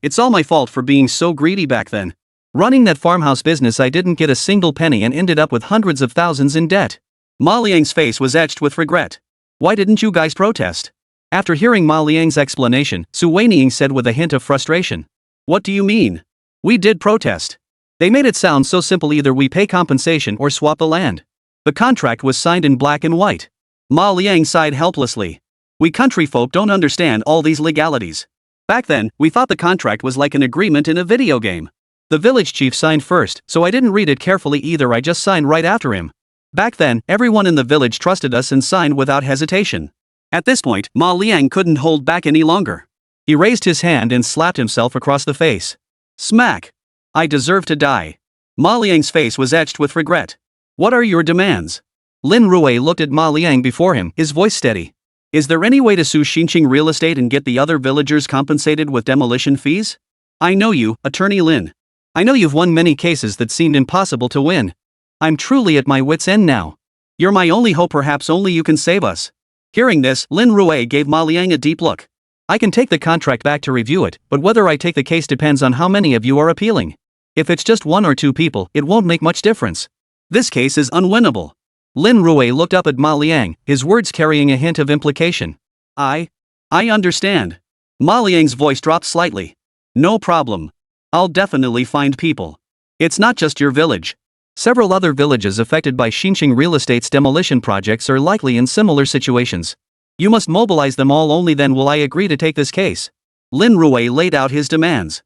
It's all my fault for being so greedy back then. Running that farmhouse business, I didn't get a single penny and ended up with hundreds of thousands in debt. Ma Liang's face was etched with regret. "Why didn't you guys protest?" After hearing Ma Liang's explanation, Su Weiniang said with a hint of frustration. "What do you mean? We did protest. They made it sound so simple, either we pay compensation or swap the land. The contract was signed in black and white." Ma Liang sighed helplessly. "We country folk don't understand all these legalities. Back then, we thought the contract was like an agreement in a video game. The village chief signed first, so I didn't read it carefully either, I just signed right after him. Back then, everyone in the village trusted us and signed without hesitation." At this point, Ma Liang couldn't hold back any longer. He raised his hand and slapped himself across the face. Smack! "I deserve to die." Ma Liang's face was etched with regret. "What are your demands?" Lin Rui looked at Ma Liang before him, his voice steady. "Is there any way to sue Xinqing Real Estate and get the other villagers compensated with demolition fees? I know you, Attorney Lin. I know you've won many cases that seemed impossible to win. I'm truly at my wit's end now. You're my only hope, perhaps only you can save us." Hearing this, Lin Rui gave Ma Liang a deep look. "I can take the contract back to review it, but whether I take the case depends on how many of you are appealing. If it's just 1 or 2 people, it won't make much difference. This case is unwinnable." Lin Rui looked up at Ma Liang, his words carrying a hint of implication. I understand." Ma Liang's voice dropped slightly. "No problem. I'll definitely find people. It's not just your village. Several other villages affected by Xinqing Real Estate's demolition projects are likely in similar situations. You must mobilize them all, only then will I agree to take this case." Lin Rui laid out his demands.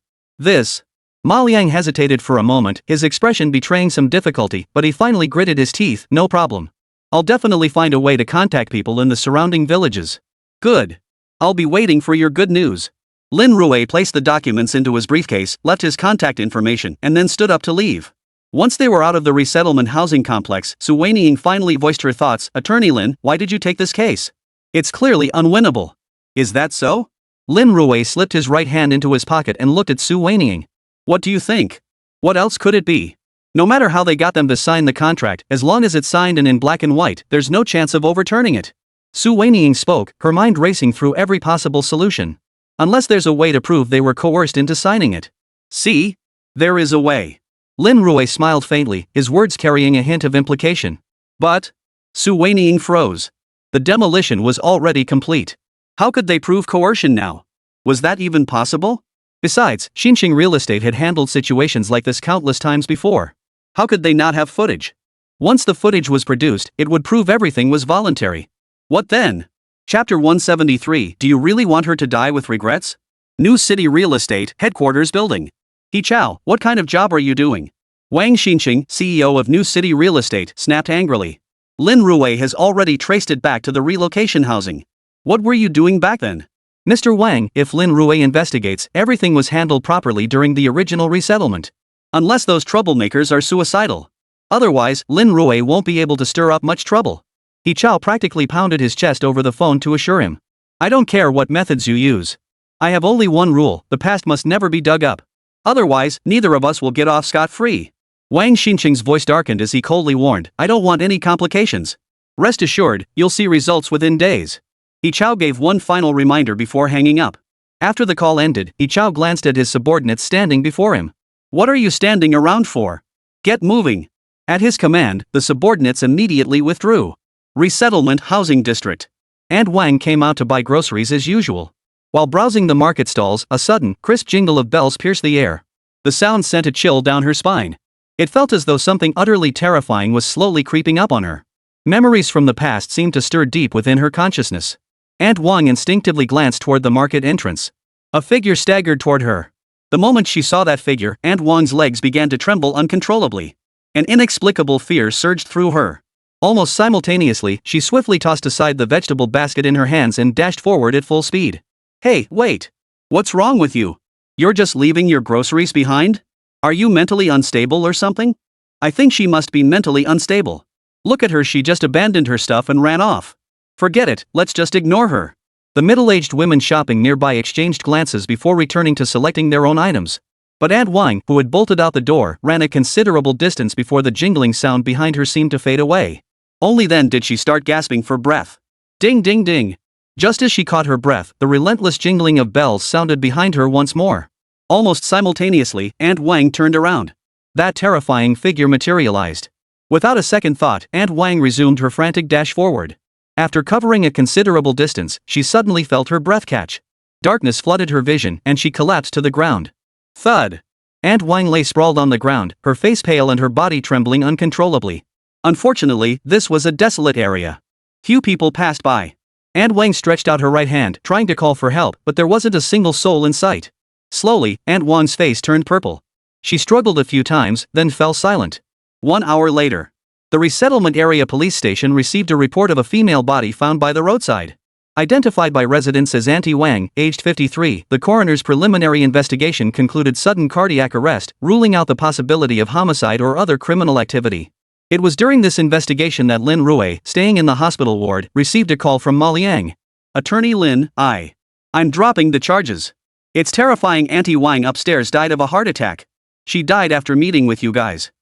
Ma Liang hesitated for a moment, his expression betraying some difficulty, but he finally gritted his teeth. "No problem. I'll definitely find a way to contact people in the surrounding villages." "Good. I'll be waiting for your good news." Lin Rui placed the documents into his briefcase, left his contact information, and then stood up to leave. Once they were out of the resettlement housing complex, Su Weiniang finally voiced her thoughts. "Attorney Lin, why did you take this case? It's clearly unwinnable." "Is that so?" Lin Rui slipped his right hand into his pocket and looked at Su Weiniang. "What do you think? What else could it be? No matter how they got them to sign the contract, as long as it's signed and in black and white, there's no chance of overturning it. Su Weiniang spoke, her mind racing through every possible solution. Unless there's a way to prove they were coerced into signing it. See? There is a way. Lin Rui smiled faintly, his words carrying a hint of implication. But? Su Weiniang froze. The demolition was already complete. How could they prove coercion now? Was that even possible? Besides, Xinqing Real Estate had handled situations like this countless times before. How could they not have footage? Once the footage was produced, it would prove everything was voluntary. What then? Chapter 173. Do you really want her to die with regrets? New City Real Estate Headquarters Building. He Chao, what kind of job are you doing? Wang Xinqing, CEO of New City Real Estate, snapped angrily. Lin Rui has already traced it back to the relocation housing. What were you doing back then? Mr. Wang, if Lin Rui investigates, everything was handled properly during the original resettlement. Unless those troublemakers are suicidal. Otherwise, Lin Rui won't be able to stir up much trouble. He Chao practically pounded his chest over the phone to assure him. I don't care what methods you use. I have only one rule, the past must never be dug up. Otherwise, neither of us will get off scot-free. Wang Xinqing's voice darkened as he coldly warned, I don't want any complications. Rest assured, you'll see results within days. He Chao gave one final reminder before hanging up. After the call ended, He Chao glanced at his subordinates standing before him. What are you standing around for? Get moving. At his command, the subordinates immediately withdrew. Resettlement Housing District. And Wang came out to buy groceries as usual. While browsing the market stalls, a sudden, crisp jingle of bells pierced the air. The sound sent a chill down her spine. It felt as though something utterly terrifying was slowly creeping up on her. Memories from the past seemed to stir deep within her consciousness. Aunt Wang instinctively glanced toward the market entrance. A figure staggered toward her. The moment she saw that figure, Aunt Wang's legs began to tremble uncontrollably. An inexplicable fear surged through her. Almost simultaneously, she swiftly tossed aside the vegetable basket in her hands and dashed forward at full speed. Hey, wait! What's wrong with you? You're just leaving your groceries behind? Are you mentally unstable or something? I think she must be mentally unstable. Look at her, she just abandoned her stuff and ran off. Forget it, let's just ignore her. The middle-aged women shopping nearby exchanged glances before returning to selecting their own items. But Aunt Wang, who had bolted out the door, ran a considerable distance before the jingling sound behind her seemed to fade away. Only then did she start gasping for breath. Ding ding ding. Just as she caught her breath, the relentless jingling of bells sounded behind her once more. Almost simultaneously, Aunt Wang turned around. That terrifying figure materialized. Without a second thought, Aunt Wang resumed her frantic dash forward. After covering a considerable distance, she suddenly felt her breath catch. Darkness flooded her vision, and she collapsed to the ground. Thud! Aunt Wang lay sprawled on the ground, her face pale and her body trembling uncontrollably. Unfortunately, this was a desolate area. Few people passed by. Aunt Wang stretched out her right hand, trying to call for help, but there wasn't a single soul in sight. Slowly, Aunt Wang's face turned purple. She struggled a few times, then fell silent. 1 hour later. The resettlement area police station received a report of a female body found by the roadside. Identified by residents as Auntie Wang, aged 53, the coroner's preliminary investigation concluded sudden cardiac arrest, ruling out the possibility of homicide or other criminal activity. It was during this investigation that Lin Rui, staying in the hospital ward, received a call from Ma Liang. Attorney Lin, I'm dropping the charges. It's terrifying. Auntie Wang upstairs died of a heart attack. She died after meeting with you guys.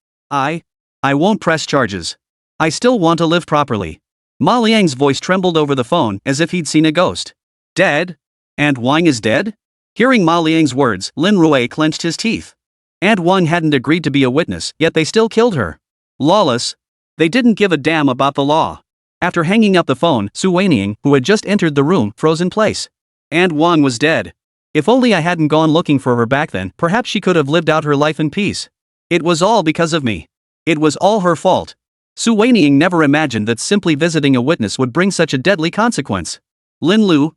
I won't press charges. I still want to live properly. Ma Liang's voice trembled over the phone as if he'd seen a ghost. Dead? Aunt Wang is dead? Hearing Ma Liang's words, Lin Rui clenched his teeth. Aunt Wang hadn't agreed to be a witness, yet they still killed her. Lawless. They didn't give a damn about the law. After hanging up the phone, Su Weiniang, who had just entered the room, froze in place. Aunt Wang was dead. If only I hadn't gone looking for her back then, perhaps she could have lived out her life in peace. It was all because of me. It was all her fault. Su Weiniang never imagined that simply visiting a witness would bring such a deadly consequence. Lin Lu,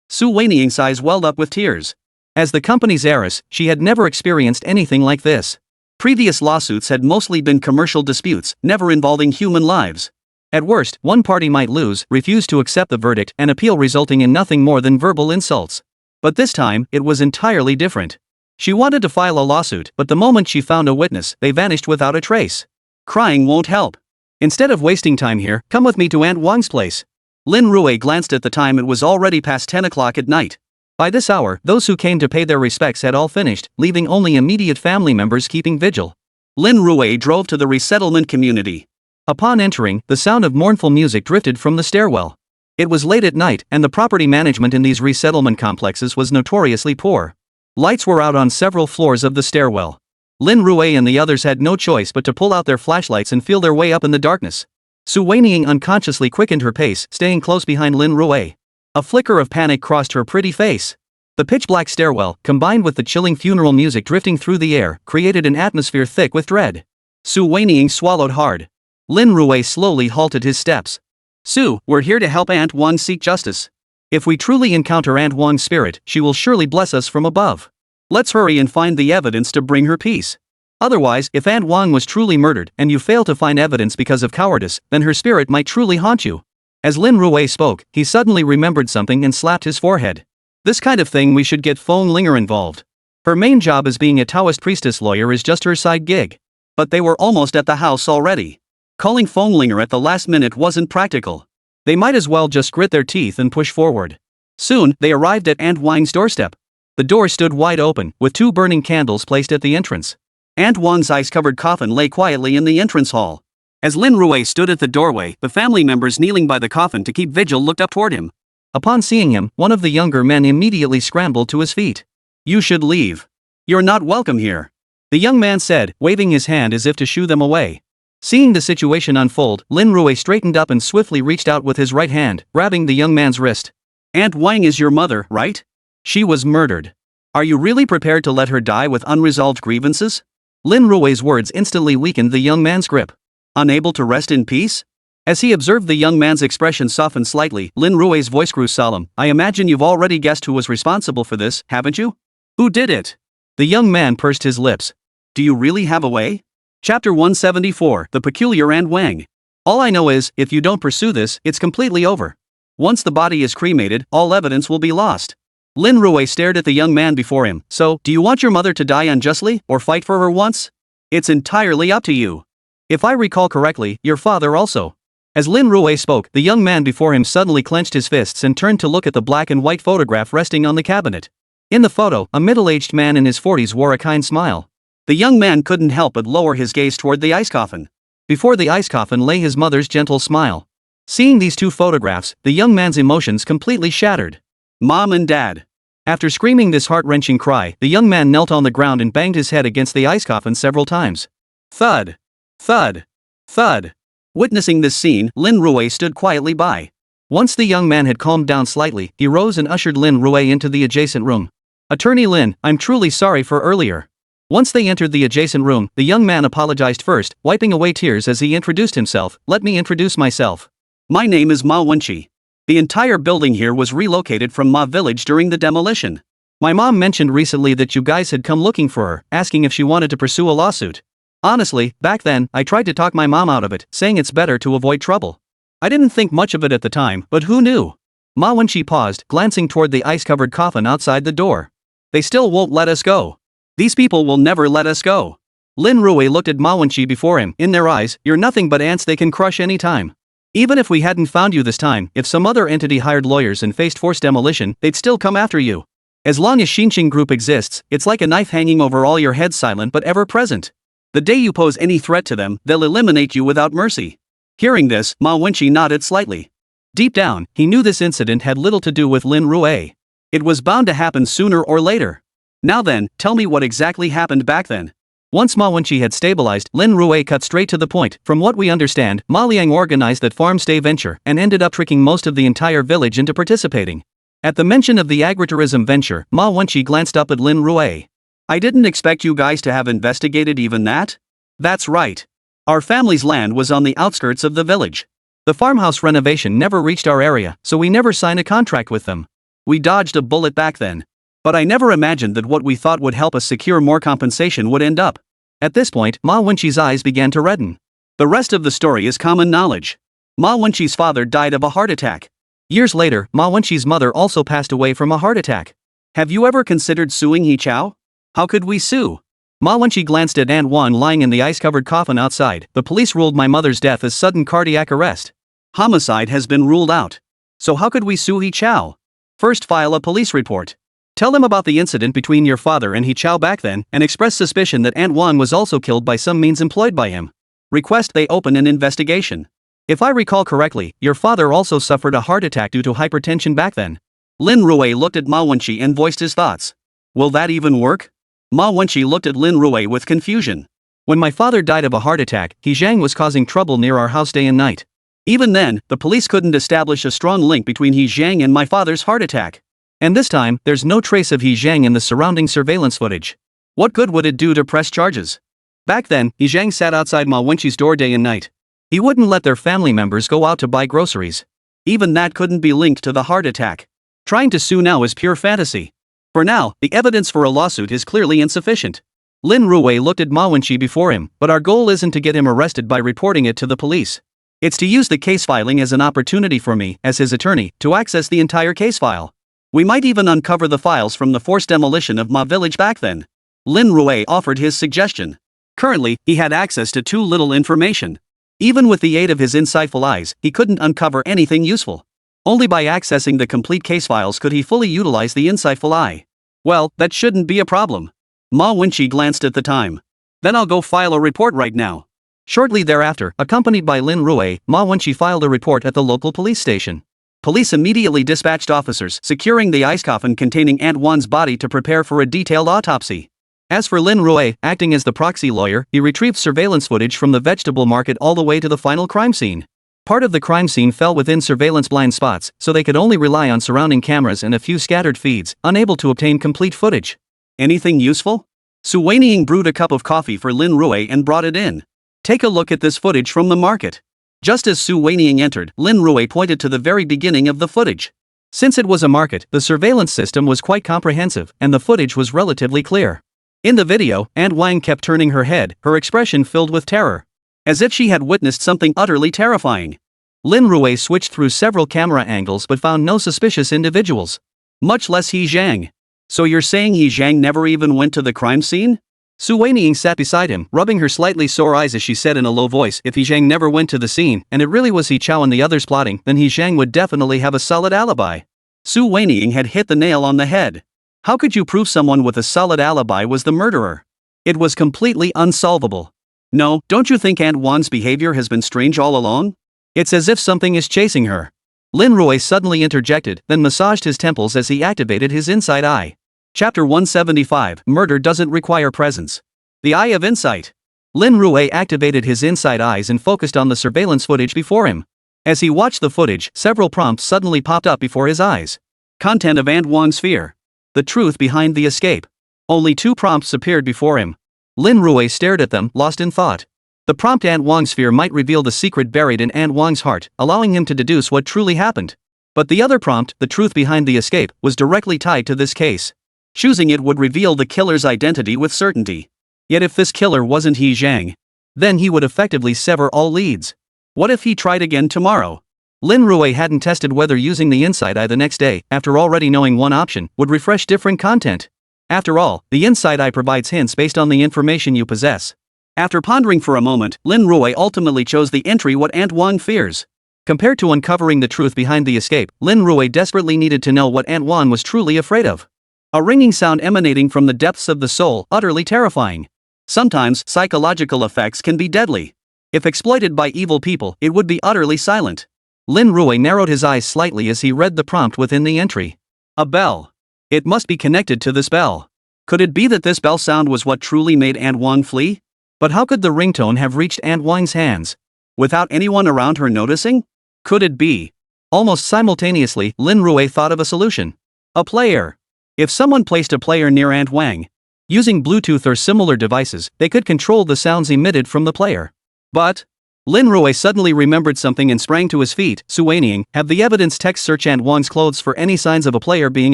Su Weiniang's eyes welled up with tears. As the company's heiress, she had never experienced anything like this. Previous lawsuits had mostly been commercial disputes, never involving human lives. At worst, one party might lose, refuse to accept the verdict, and appeal, resulting in nothing more than verbal insults. But this time, it was entirely different. She wanted to file a lawsuit, but the moment she found a witness, they vanished without a trace. Crying won't help. Instead of wasting time here, come with me to Aunt Wang's place. Lin Rui glanced at the time. It was already past 10 o'clock at night. By this hour, those who came to pay their respects had all finished, leaving only immediate family members keeping vigil. Lin Rui drove to the resettlement community. Upon entering, the sound of mournful music drifted from the stairwell. It was late at night, and the property management in these resettlement complexes was notoriously poor. Lights were out on several floors of the stairwell. Lin Rui and the others had no choice but to pull out their flashlights and feel their way up in the darkness. Su Weiniang unconsciously quickened her pace, staying close behind Lin Rui. A flicker of panic crossed her pretty face. The pitch-black stairwell, combined with the chilling funeral music drifting through the air, created an atmosphere thick with dread. Su Weiniang swallowed hard. Lin Rui slowly halted his steps. Su, we're here to help Aunt Wang seek justice. If we truly encounter Aunt Wang's spirit, she will surely bless us from above. Let's hurry and find the evidence to bring her peace. Otherwise, if Aunt Wang was truly murdered and you fail to find evidence because of cowardice, then her spirit might truly haunt you. As Lin Rui spoke, he suddenly remembered something and slapped his forehead. This kind of thing we should get Feng Linger involved. Her main job as being a Taoist priestess lawyer is just her side gig. But they were almost at the house already. Calling Feng Linger at the last minute wasn't practical. They might as well just grit their teeth and push forward. Soon, they arrived at Aunt Wang's doorstep. The door stood wide open, with 2 burning candles placed at the entrance. Aunt Wang's ice-covered coffin lay quietly in the entrance hall. As Lin Rui stood at the doorway, the family members kneeling by the coffin to keep vigil looked up toward him. Upon seeing him, one of the younger men immediately scrambled to his feet. You should leave. You're not welcome here, the young man said, waving his hand as if to shoo them away. Seeing the situation unfold, Lin Rui straightened up and swiftly reached out with his right hand, grabbing the young man's wrist. Aunt Wang is your mother, right? She was murdered. Are you really prepared to let her die with unresolved grievances? Lin Rui's words instantly weakened the young man's grip. Unable to rest in peace? As he observed the young man's expression soften slightly, Lin Rui's voice grew solemn. I imagine you've already guessed who was responsible for this, haven't you? Who did it? The young man pursed his lips. Do you really have a way? Chapter 174, The Peculiar Aunt Wang. All I know is, if you don't pursue this, it's completely over. Once the body is cremated, all evidence will be lost. Lin Rui stared at the young man before him. So, do you want your mother to die unjustly, or fight for her once? It's entirely up to you. If I recall correctly, your father also. As Lin Rui spoke, the young man before him suddenly clenched his fists and turned to look at the black and white photograph resting on the cabinet. In the photo, a middle-aged man in his 40s wore a kind smile. The young man couldn't help but lower his gaze toward the ice coffin. Before the ice coffin lay his mother's gentle smile. Seeing these 2 photographs, the young man's emotions completely shattered. Mom and Dad. After screaming this heart-wrenching cry, the young man knelt on the ground and banged his head against the ice coffin several times. Thud. Thud. Thud. Witnessing this scene, Lin Rui stood quietly by. Once the young man had calmed down slightly, he rose and ushered Lin Rui into the adjacent room. Attorney Lin, I'm truly sorry for earlier. Once they entered the adjacent room, the young man apologized first, wiping away tears as he introduced himself. Let me introduce myself. My name is Ma Wenqi. The entire building here was relocated from Ma Village during the demolition. My mom mentioned recently that you guys had come looking for her, asking if she wanted to pursue a lawsuit. Honestly, back then, I tried to talk my mom out of it, saying it's better to avoid trouble. I didn't think much of it at the time, but who knew? Ma Wenqi paused, glancing toward the ice-covered coffin outside the door. They still won't let us go. These people will never let us go. Lin Rui looked at Ma Wenqi before him. In their eyes, you're nothing but ants they can crush any time. Even if we hadn't found you this time, if some other entity hired lawyers and faced forced demolition, they'd still come after you. As long as Xinqing Group exists, it's like a knife hanging over all your head, silent but ever present. The day you pose any threat to them, they'll eliminate you without mercy. Hearing this, Ma Wenqi nodded slightly. Deep down, he knew this incident had little to do with Lin Rui. It was bound to happen sooner or later. Now then, tell me what exactly happened back then. Once Ma Wenqi had stabilized, Lin Rui cut straight to the point. From what we understand, Ma Liang organized that farm-stay venture and ended up tricking most of the entire village into participating. At the mention of the agritourism venture, Ma Wenqi glanced up at Lin Rui. I didn't expect you guys to have investigated even that. That's right. Our family's land was on the outskirts of the village. The farmhouse renovation never reached our area, so we never signed a contract with them. We dodged a bullet back then. But I never imagined that what we thought would help us secure more compensation would end up. At this point, Ma Wenqi's eyes began to redden. The rest of the story is common knowledge. Ma Wenqi's father died of a heart attack. Years later, Ma Wenqi's mother also passed away from a heart attack. Have you ever considered suing He Chao? How could we sue? Ma Wenqi glanced at Aunt Wan lying in the ice-covered coffin outside. The police ruled my mother's death as sudden cardiac arrest. Homicide has been ruled out. So how could we sue He Chao? First, file a police report. Tell them about the incident between your father and He Chao back then, and express suspicion that Aunt Wan was also killed by some means employed by him. Request they open an investigation. If I recall correctly, your father also suffered a heart attack due to hypertension back then. Lin Rui looked at Ma Wenqi and voiced his thoughts. Will that even work? Ma Wenqi looked at Lin Rui with confusion. When my father died of a heart attack, He Zhang was causing trouble near our house day and night. Even then, the police couldn't establish a strong link between He Zhang and my father's heart attack. And this time, there's no trace of He Zhang in the surrounding surveillance footage. What good would it do to press charges? Back then, He Zhang sat outside Ma Wenqi's door day and night. He wouldn't let their family members go out to buy groceries. Even that couldn't be linked to the heart attack. Trying to sue now is pure fantasy. For now, the evidence for a lawsuit is clearly insufficient. Lin Rui looked at Ma Wenqi before him, but our goal isn't to get him arrested by reporting it to the police. It's to use the case filing as an opportunity for me, as his attorney, to access the entire case file. We might even uncover the files from the forced demolition of Ma village back then. Lin Rui offered his suggestion. Currently, he had access to too little information. Even with the aid of his insightful eyes, he couldn't uncover anything useful. Only by accessing the complete case files could he fully utilize the insightful eye. Well, that shouldn't be a problem. Ma Wenqi glanced at the time. Then I'll go file a report right now. Shortly thereafter, accompanied by Lin Rui, Ma Wenqi filed a report at the local police station. Police immediately dispatched officers, securing the ice coffin containing Aunt Wan's body to prepare for a detailed autopsy. As for Lin Rui, acting as the proxy lawyer, he retrieved surveillance footage from the vegetable market all the way to the final crime scene. Part of the crime scene fell within surveillance blind spots, so they could only rely on surrounding cameras and a few scattered feeds, unable to obtain complete footage. Anything useful? Su Weiniang brewed a cup of coffee for Lin Rui and brought it in. Take a look at this footage from the market. Just as Su Weiniang entered, Lin Rui pointed to the very beginning of the footage. Since it was a market, the surveillance system was quite comprehensive, and the footage was relatively clear. In the video, Aunt Wang kept turning her head, her expression filled with terror. As if she had witnessed something utterly terrifying. Lin Rui switched through several camera angles but found no suspicious individuals. Much less He Zhang. So you're saying He Zhang never even went to the crime scene? Su Weiniang sat beside him, rubbing her slightly sore eyes as she said in a low voice, if He Zhang never went to the scene, and it really was He Chao and the others plotting, then He Zhang would definitely have a solid alibi. Su Weiniang had hit the nail on the head. How could you prove someone with a solid alibi was the murderer? It was completely unsolvable. No, don't you think Aunt Wan's behavior has been strange all along? It's as if something is chasing her. Lin Rui suddenly interjected, then massaged his temples as he activated his inside eye. Chapter 175, Murder Doesn't Require Presence. The Eye of Insight. Lin Rui activated his inside eyes and focused on the surveillance footage before him. As he watched the footage, several prompts suddenly popped up before his eyes. Content of Aunt Wang's fear. The truth behind the escape. Only 2 prompts appeared before him. Lin Rui stared at them, lost in thought. The prompt Aunt Wang's fear might reveal the secret buried in Aunt Wang's heart, allowing him to deduce what truly happened. But the other prompt, the truth behind the escape, was directly tied to this case. Choosing it would reveal the killer's identity with certainty. Yet if this killer wasn't He Zhang, then he would effectively sever all leads. What if he tried again tomorrow? Lin Rui hadn't tested whether using the inside eye the next day, after already knowing one option, would refresh different content. After all, the inside eye provides hints based on the information you possess. After pondering for a moment, Lin Rui ultimately chose the entry what Aunt Wang fears. Compared to uncovering the truth behind the escape, Lin Rui desperately needed to know what Aunt Wang was truly afraid of. A ringing sound emanating from the depths of the soul, utterly terrifying. Sometimes, psychological effects can be deadly. If exploited by evil people, it would be utterly silent. Lin Rui narrowed his eyes slightly as he read the prompt within the entry. A bell. It must be connected to this bell. Could it be that this bell sound was what truly made Aunt Wang flee? But how could the ringtone have reached Aunt Wang's hands? Without anyone around her noticing? Could it be? Almost simultaneously, Lin Rui thought of a solution. A player. If someone placed a player near Aunt Wang, using Bluetooth or similar devices, they could control the sounds emitted from the player. But Lin Rui suddenly remembered something and sprang to his feet. Su Weiniang, have the evidence text search Aunt Wang's clothes for any signs of a player being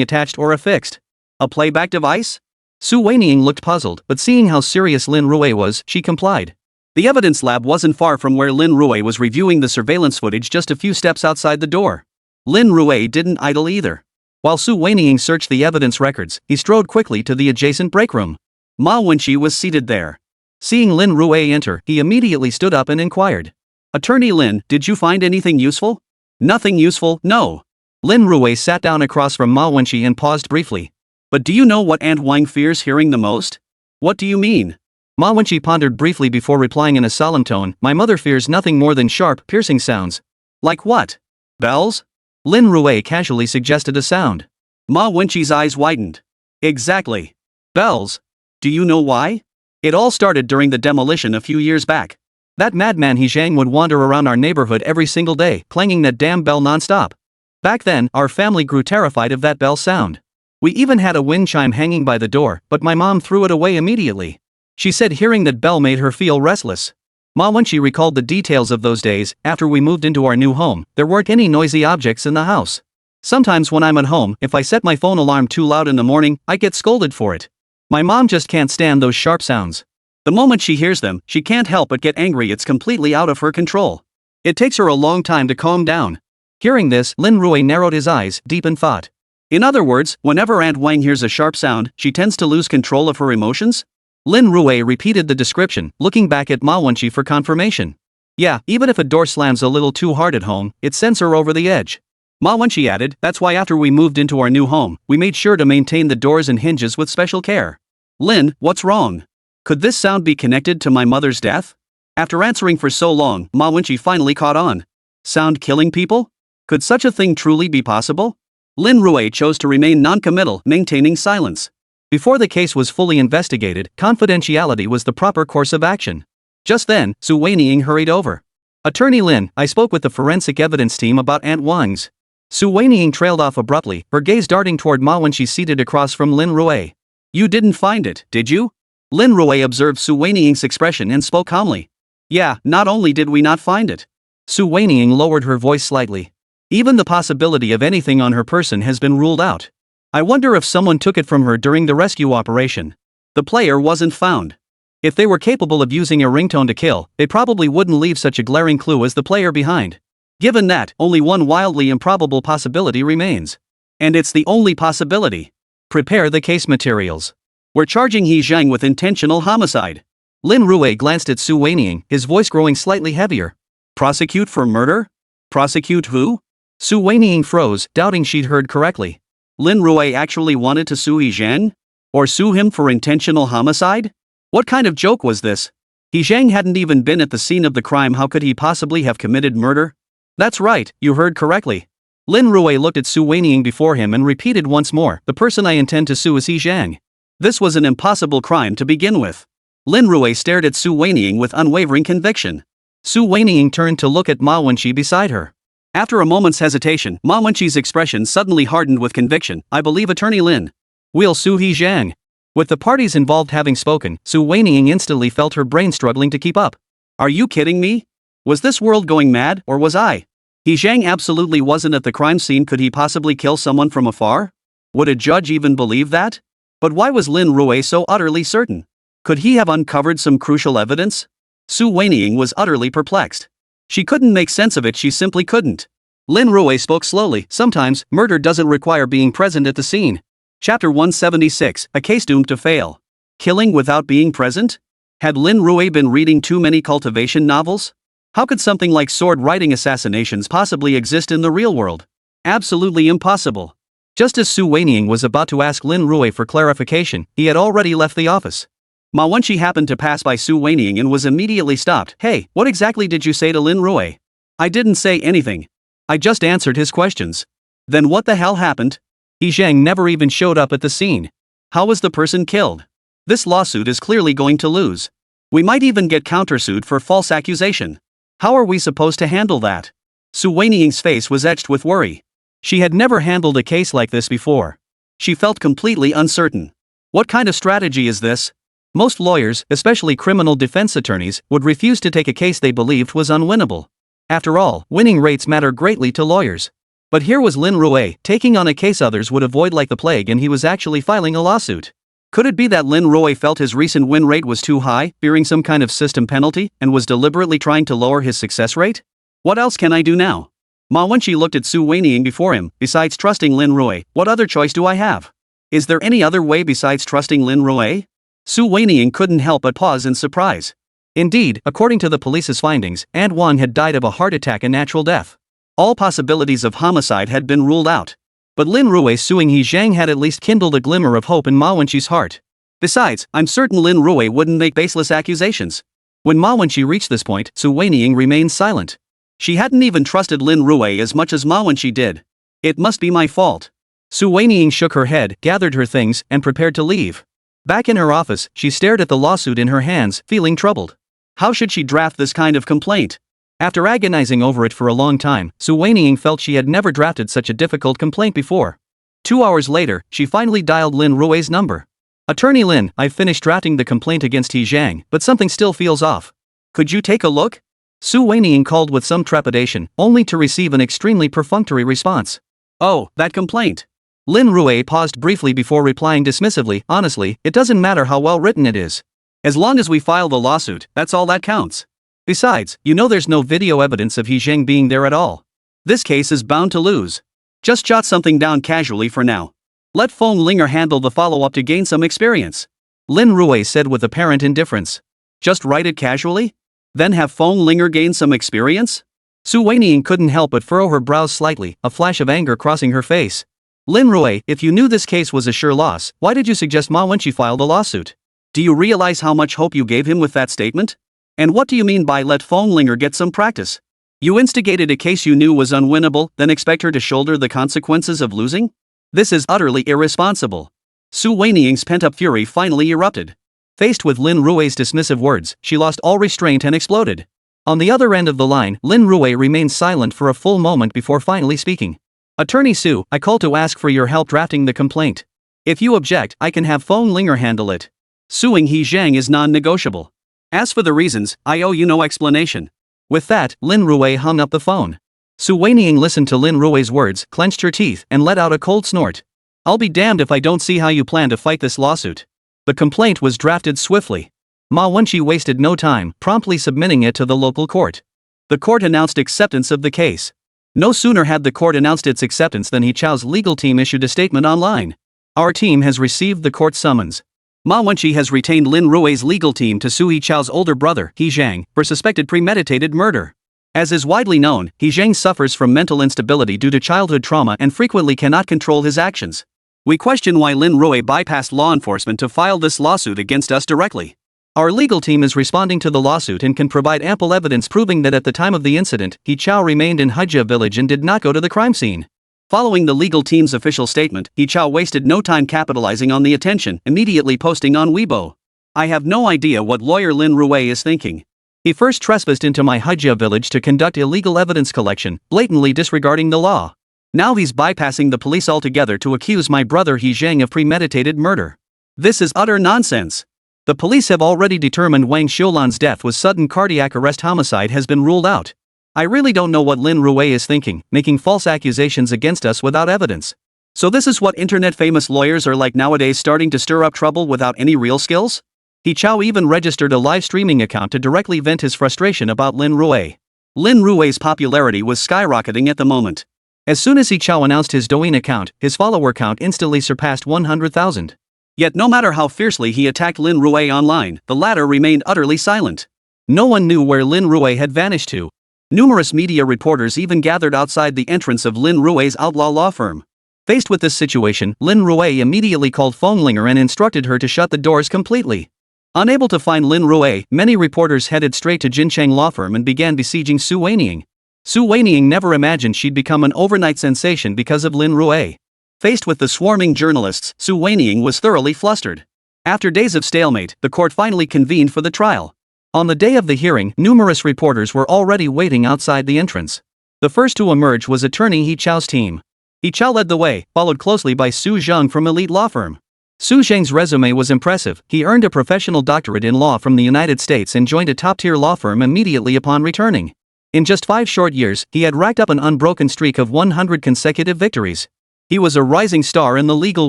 attached or affixed. A playback device? Su Weiniang looked puzzled, but seeing how serious Lin Rui was, she complied. The evidence lab wasn't far from where Lin Rui was reviewing the surveillance footage, just a few steps outside the door. Lin Rui didn't idle either. While Su Weiniang searched the evidence records, he strode quickly to the adjacent break room. Ma Wenqi was seated there. Seeing Lin Rui enter, he immediately stood up and inquired. Attorney Lin, did you find anything useful? Nothing useful, no. Lin Rui sat down across from Ma Wenqi and paused briefly. But do you know what Aunt Wang fears hearing the most? What do you mean? Ma Wenqi pondered briefly before replying in a solemn tone, my mother fears nothing more than sharp, piercing sounds. Like what? Bells? Lin Rui casually suggested a sound. Ma Wenqi's eyes widened. Exactly. Bells. Do you know why? It all started during the demolition a few years back. That madman He Zhang would wander around our neighborhood every single day, clanging that damn bell non-stop. Back then, our family grew terrified of that bell sound. We even had a wind chime hanging by the door, but my mom threw it away immediately. She said hearing that bell made her feel restless. Ma Wenqi recalled the details of those days. After we moved into our new home, there weren't any noisy objects in the house. Sometimes when I'm at home, if I set my phone alarm too loud in the morning, I get scolded for it. My mom just can't stand those sharp sounds. The moment she hears them, she can't help but get angry. It's completely out of her control. It takes her a long time to calm down. Hearing this, Lin Rui narrowed his eyes, deep in thought. In other words, whenever Aunt Wang hears a sharp sound, she tends to lose control of her emotions? Lin Rui repeated the description, looking back at Ma Wenqi for confirmation. Yeah, even if a door slams a little too hard at home, it sends her over the edge. Ma Wenqi added, that's why after we moved into our new home, we made sure to maintain the doors and hinges with special care. Lin, what's wrong? Could this sound be connected to my mother's death? After answering for so long, Ma Wenqi finally caught on. Sound killing people? Could such a thing truly be possible? Lin Rui chose to remain non-committal, maintaining silence. Before the case was fully investigated, confidentiality was the proper course of action. Just then, Su Weiniang hurried over. Attorney Lin, I spoke with the forensic evidence team about Aunt Wang's. Su Weiniang trailed off abruptly, her gaze darting toward Ma Wenqi seated across from Lin Rui. You didn't find it, did you? Lin Rui observed Su Weiniang's expression and spoke calmly. Yeah, not only did we not find it. Su Weiniang lowered her voice slightly. Even the possibility of anything on her person has been ruled out. I wonder if someone took it from her during the rescue operation. The player wasn't found. If they were capable of using a ringtone to kill, they probably wouldn't leave such a glaring clue as the player behind. Given that, only one wildly improbable possibility remains. And it's the only possibility. Prepare the case materials. We're charging He Zhang with intentional homicide. Lin Rui glanced at Su Weiniang, his voice growing slightly heavier. Prosecute for murder? Prosecute who? Su Weiniang froze, doubting she'd heard correctly. Lin Rui actually wanted to sue He Zhang? Or sue him for intentional homicide? What kind of joke was this? He Zhang hadn't even been at the scene of the crime. How could he possibly have committed murder? That's right, you heard correctly. Lin Rui looked at Su Weiniang before him and repeated once more, the person I intend to sue is He Zhang. This was an impossible crime to begin with. Lin Rui stared at Su Weiniang with unwavering conviction. Su Weiniang turned to look at Ma Wenqi beside her. After a moment's hesitation, Ma Wenqi's expression suddenly hardened with conviction. I believe Attorney Lin. We'll sue He Zhang. With the parties involved having spoken, Su Weiniang instantly felt her brain struggling to keep up. Are you kidding me? Was this world going mad, or was I? He Zhang absolutely wasn't at the crime scene. Could he possibly kill someone from afar? Would a judge even believe that? But why was Lin Rui so utterly certain? Could he have uncovered some crucial evidence? Su Weiniang was utterly perplexed. She couldn't make sense of it. She simply couldn't. Lin Rui spoke slowly. Sometimes, murder doesn't require being present at the scene. Chapter 176, a case doomed to fail. Killing without being present? Had Lin Rui been reading too many cultivation novels? How could something like sword-writing assassinations possibly exist in the real world? Absolutely impossible. Just as Su Weiniang was about to ask Lin Rui for clarification, he had already left the office. Ma Wenqi happened to pass by Su Weiniang and was immediately stopped. Hey, what exactly did you say to Lin Rui? I didn't say anything. I just answered his questions. Then what the hell happened? He Zhang never even showed up at the scene. How was the person killed? This lawsuit is clearly going to lose. We might even get countersued for false accusation. How are we supposed to handle that? Su Weiniang's face was etched with worry. She had never handled a case like this before. She felt completely uncertain. What kind of strategy is this? Most lawyers, especially criminal defense attorneys, would refuse to take a case they believed was unwinnable. After all, winning rates matter greatly to lawyers. But here was Lin Rui, taking on a case others would avoid like the plague, and he was actually filing a lawsuit. Could it be that Lin Rui felt his recent win rate was too high, fearing some kind of system penalty, and was deliberately trying to lower his success rate? What else can I do now? Ma Wenqi looked at Su Weiniang before him. Besides trusting Lin Rui, what other choice do I have? Is there any other way besides trusting Lin Rui? Su Weiniang couldn't help but pause in surprise. Indeed, according to the police's findings, Aunt Wang had died of a heart attack and natural death. All possibilities of homicide had been ruled out. But Lin Rui suing He Zhang had at least kindled a glimmer of hope in Ma Wenqi's heart. Besides, I'm certain Lin Rui wouldn't make baseless accusations. When Ma Wenqi reached this point, Su Weiniang remained silent. She hadn't even trusted Lin Rui as much as Ma Wenqi did. It must be my fault. Su Weiniang shook her head, gathered her things, and prepared to leave. Back in her office, she stared at the lawsuit in her hands, feeling troubled. How should she draft this kind of complaint? After agonizing over it for a long time, Su Weiniang felt she had never drafted such a difficult complaint before. 2 hours later, she finally dialed Lin Rui's number. Attorney Lin, I've finished drafting the complaint against He Zhang, but something still feels off. Could you take a look? Su Weiniang called with some trepidation, only to receive an extremely perfunctory response. Oh, that complaint. Lin Rui paused briefly before replying dismissively, honestly, it doesn't matter how well written it is. As long as we file the lawsuit, that's all that counts. Besides, you know there's no video evidence of He Zhang being there at all. This case is bound to lose. Just jot something down casually for now. Let Feng Linger handle the follow-up to gain some experience. Lin Rui said with apparent indifference. Just write it casually? Then have Feng Linger gain some experience? Su Weiniang couldn't help but furrow her brows slightly, a flash of anger crossing her face. Lin Rui, if you knew this case was a sure loss, why did you suggest Ma Wenqi file the lawsuit? Do you realize how much hope you gave him with that statement? And what do you mean by let Feng Linger get some practice? You instigated a case you knew was unwinnable, then expect her to shoulder the consequences of losing? This is utterly irresponsible. Su Weiniang's pent-up fury finally erupted. Faced with Lin Rui's dismissive words, she lost all restraint and exploded. On the other end of the line, Lin Rui remained silent for a full moment before finally speaking. Attorney Su, I called to ask for your help drafting the complaint. If you object, I can have Feng Linger handle it. Suing He Zhang is non-negotiable. As for the reasons, I owe you no explanation. With that, Lin Rui hung up the phone. Su Weiniang listened to Lin Rui's words, clenched her teeth, and let out a cold snort. I'll be damned if I don't see how you plan to fight this lawsuit. The complaint was drafted swiftly. Ma Wenqi wasted no time, promptly submitting it to the local court. The court announced acceptance of the case. No sooner had the court announced its acceptance than He Chao's legal team issued a statement online. Our team has received the court summons. Ma Wenqi has retained Lin Rui's legal team to sue He Chao's older brother, He Zhang, for suspected premeditated murder. As is widely known, He Zhang suffers from mental instability due to childhood trauma and frequently cannot control his actions. We question why Lin Rui bypassed law enforcement to file this lawsuit against us directly. Our legal team is responding to the lawsuit and can provide ample evidence proving that at the time of the incident, He Chao remained in Hujia village and did not go to the crime scene. Following the legal team's official statement, He Chao wasted no time capitalizing on the attention, immediately posting on Weibo. I have no idea what lawyer Lin Rui is thinking. He first trespassed into my Hujia village to conduct illegal evidence collection, blatantly disregarding the law. Now he's bypassing the police altogether to accuse my brother He Zhang of premeditated murder. This is utter nonsense. The police have already determined Wang Xiulan's death was sudden cardiac arrest. Homicide has been ruled out. I really don't know what Lin Rui is thinking, making false accusations against us without evidence. So this is what internet-famous lawyers are like nowadays, starting to stir up trouble without any real skills? He Chao even registered a live streaming account to directly vent his frustration about Lin Rui. Lin Rui's popularity was skyrocketing at the moment. As soon as He Chao announced his Douyin account, his follower count instantly surpassed 100,000. Yet no matter how fiercely he attacked Lin Rui online, the latter remained utterly silent. No one knew where Lin Rui had vanished to. Numerous media reporters even gathered outside the entrance of Lin Rui's outlaw law firm. Faced with this situation, Lin Rui immediately called Feng Linger and instructed her to shut the doors completely. Unable to find Lin Rui, many reporters headed straight to Jincheng law firm and began besieging Su Weiniang. Su Weiniang never imagined she'd become an overnight sensation because of Lin Rui. Faced with the swarming journalists, Su Weiniang was thoroughly flustered. After days of stalemate, the court finally convened for the trial. On the day of the hearing, numerous reporters were already waiting outside the entrance. The first to emerge was attorney He Chao's team. He Chao led the way, followed closely by Su Zhang from elite law firm. Su Zhang's resume was impressive. He earned a professional doctorate in law from the United States and joined a top-tier law firm immediately upon returning. In just 5 short years, he had racked up an unbroken streak of 100 consecutive victories. He was a rising star in the legal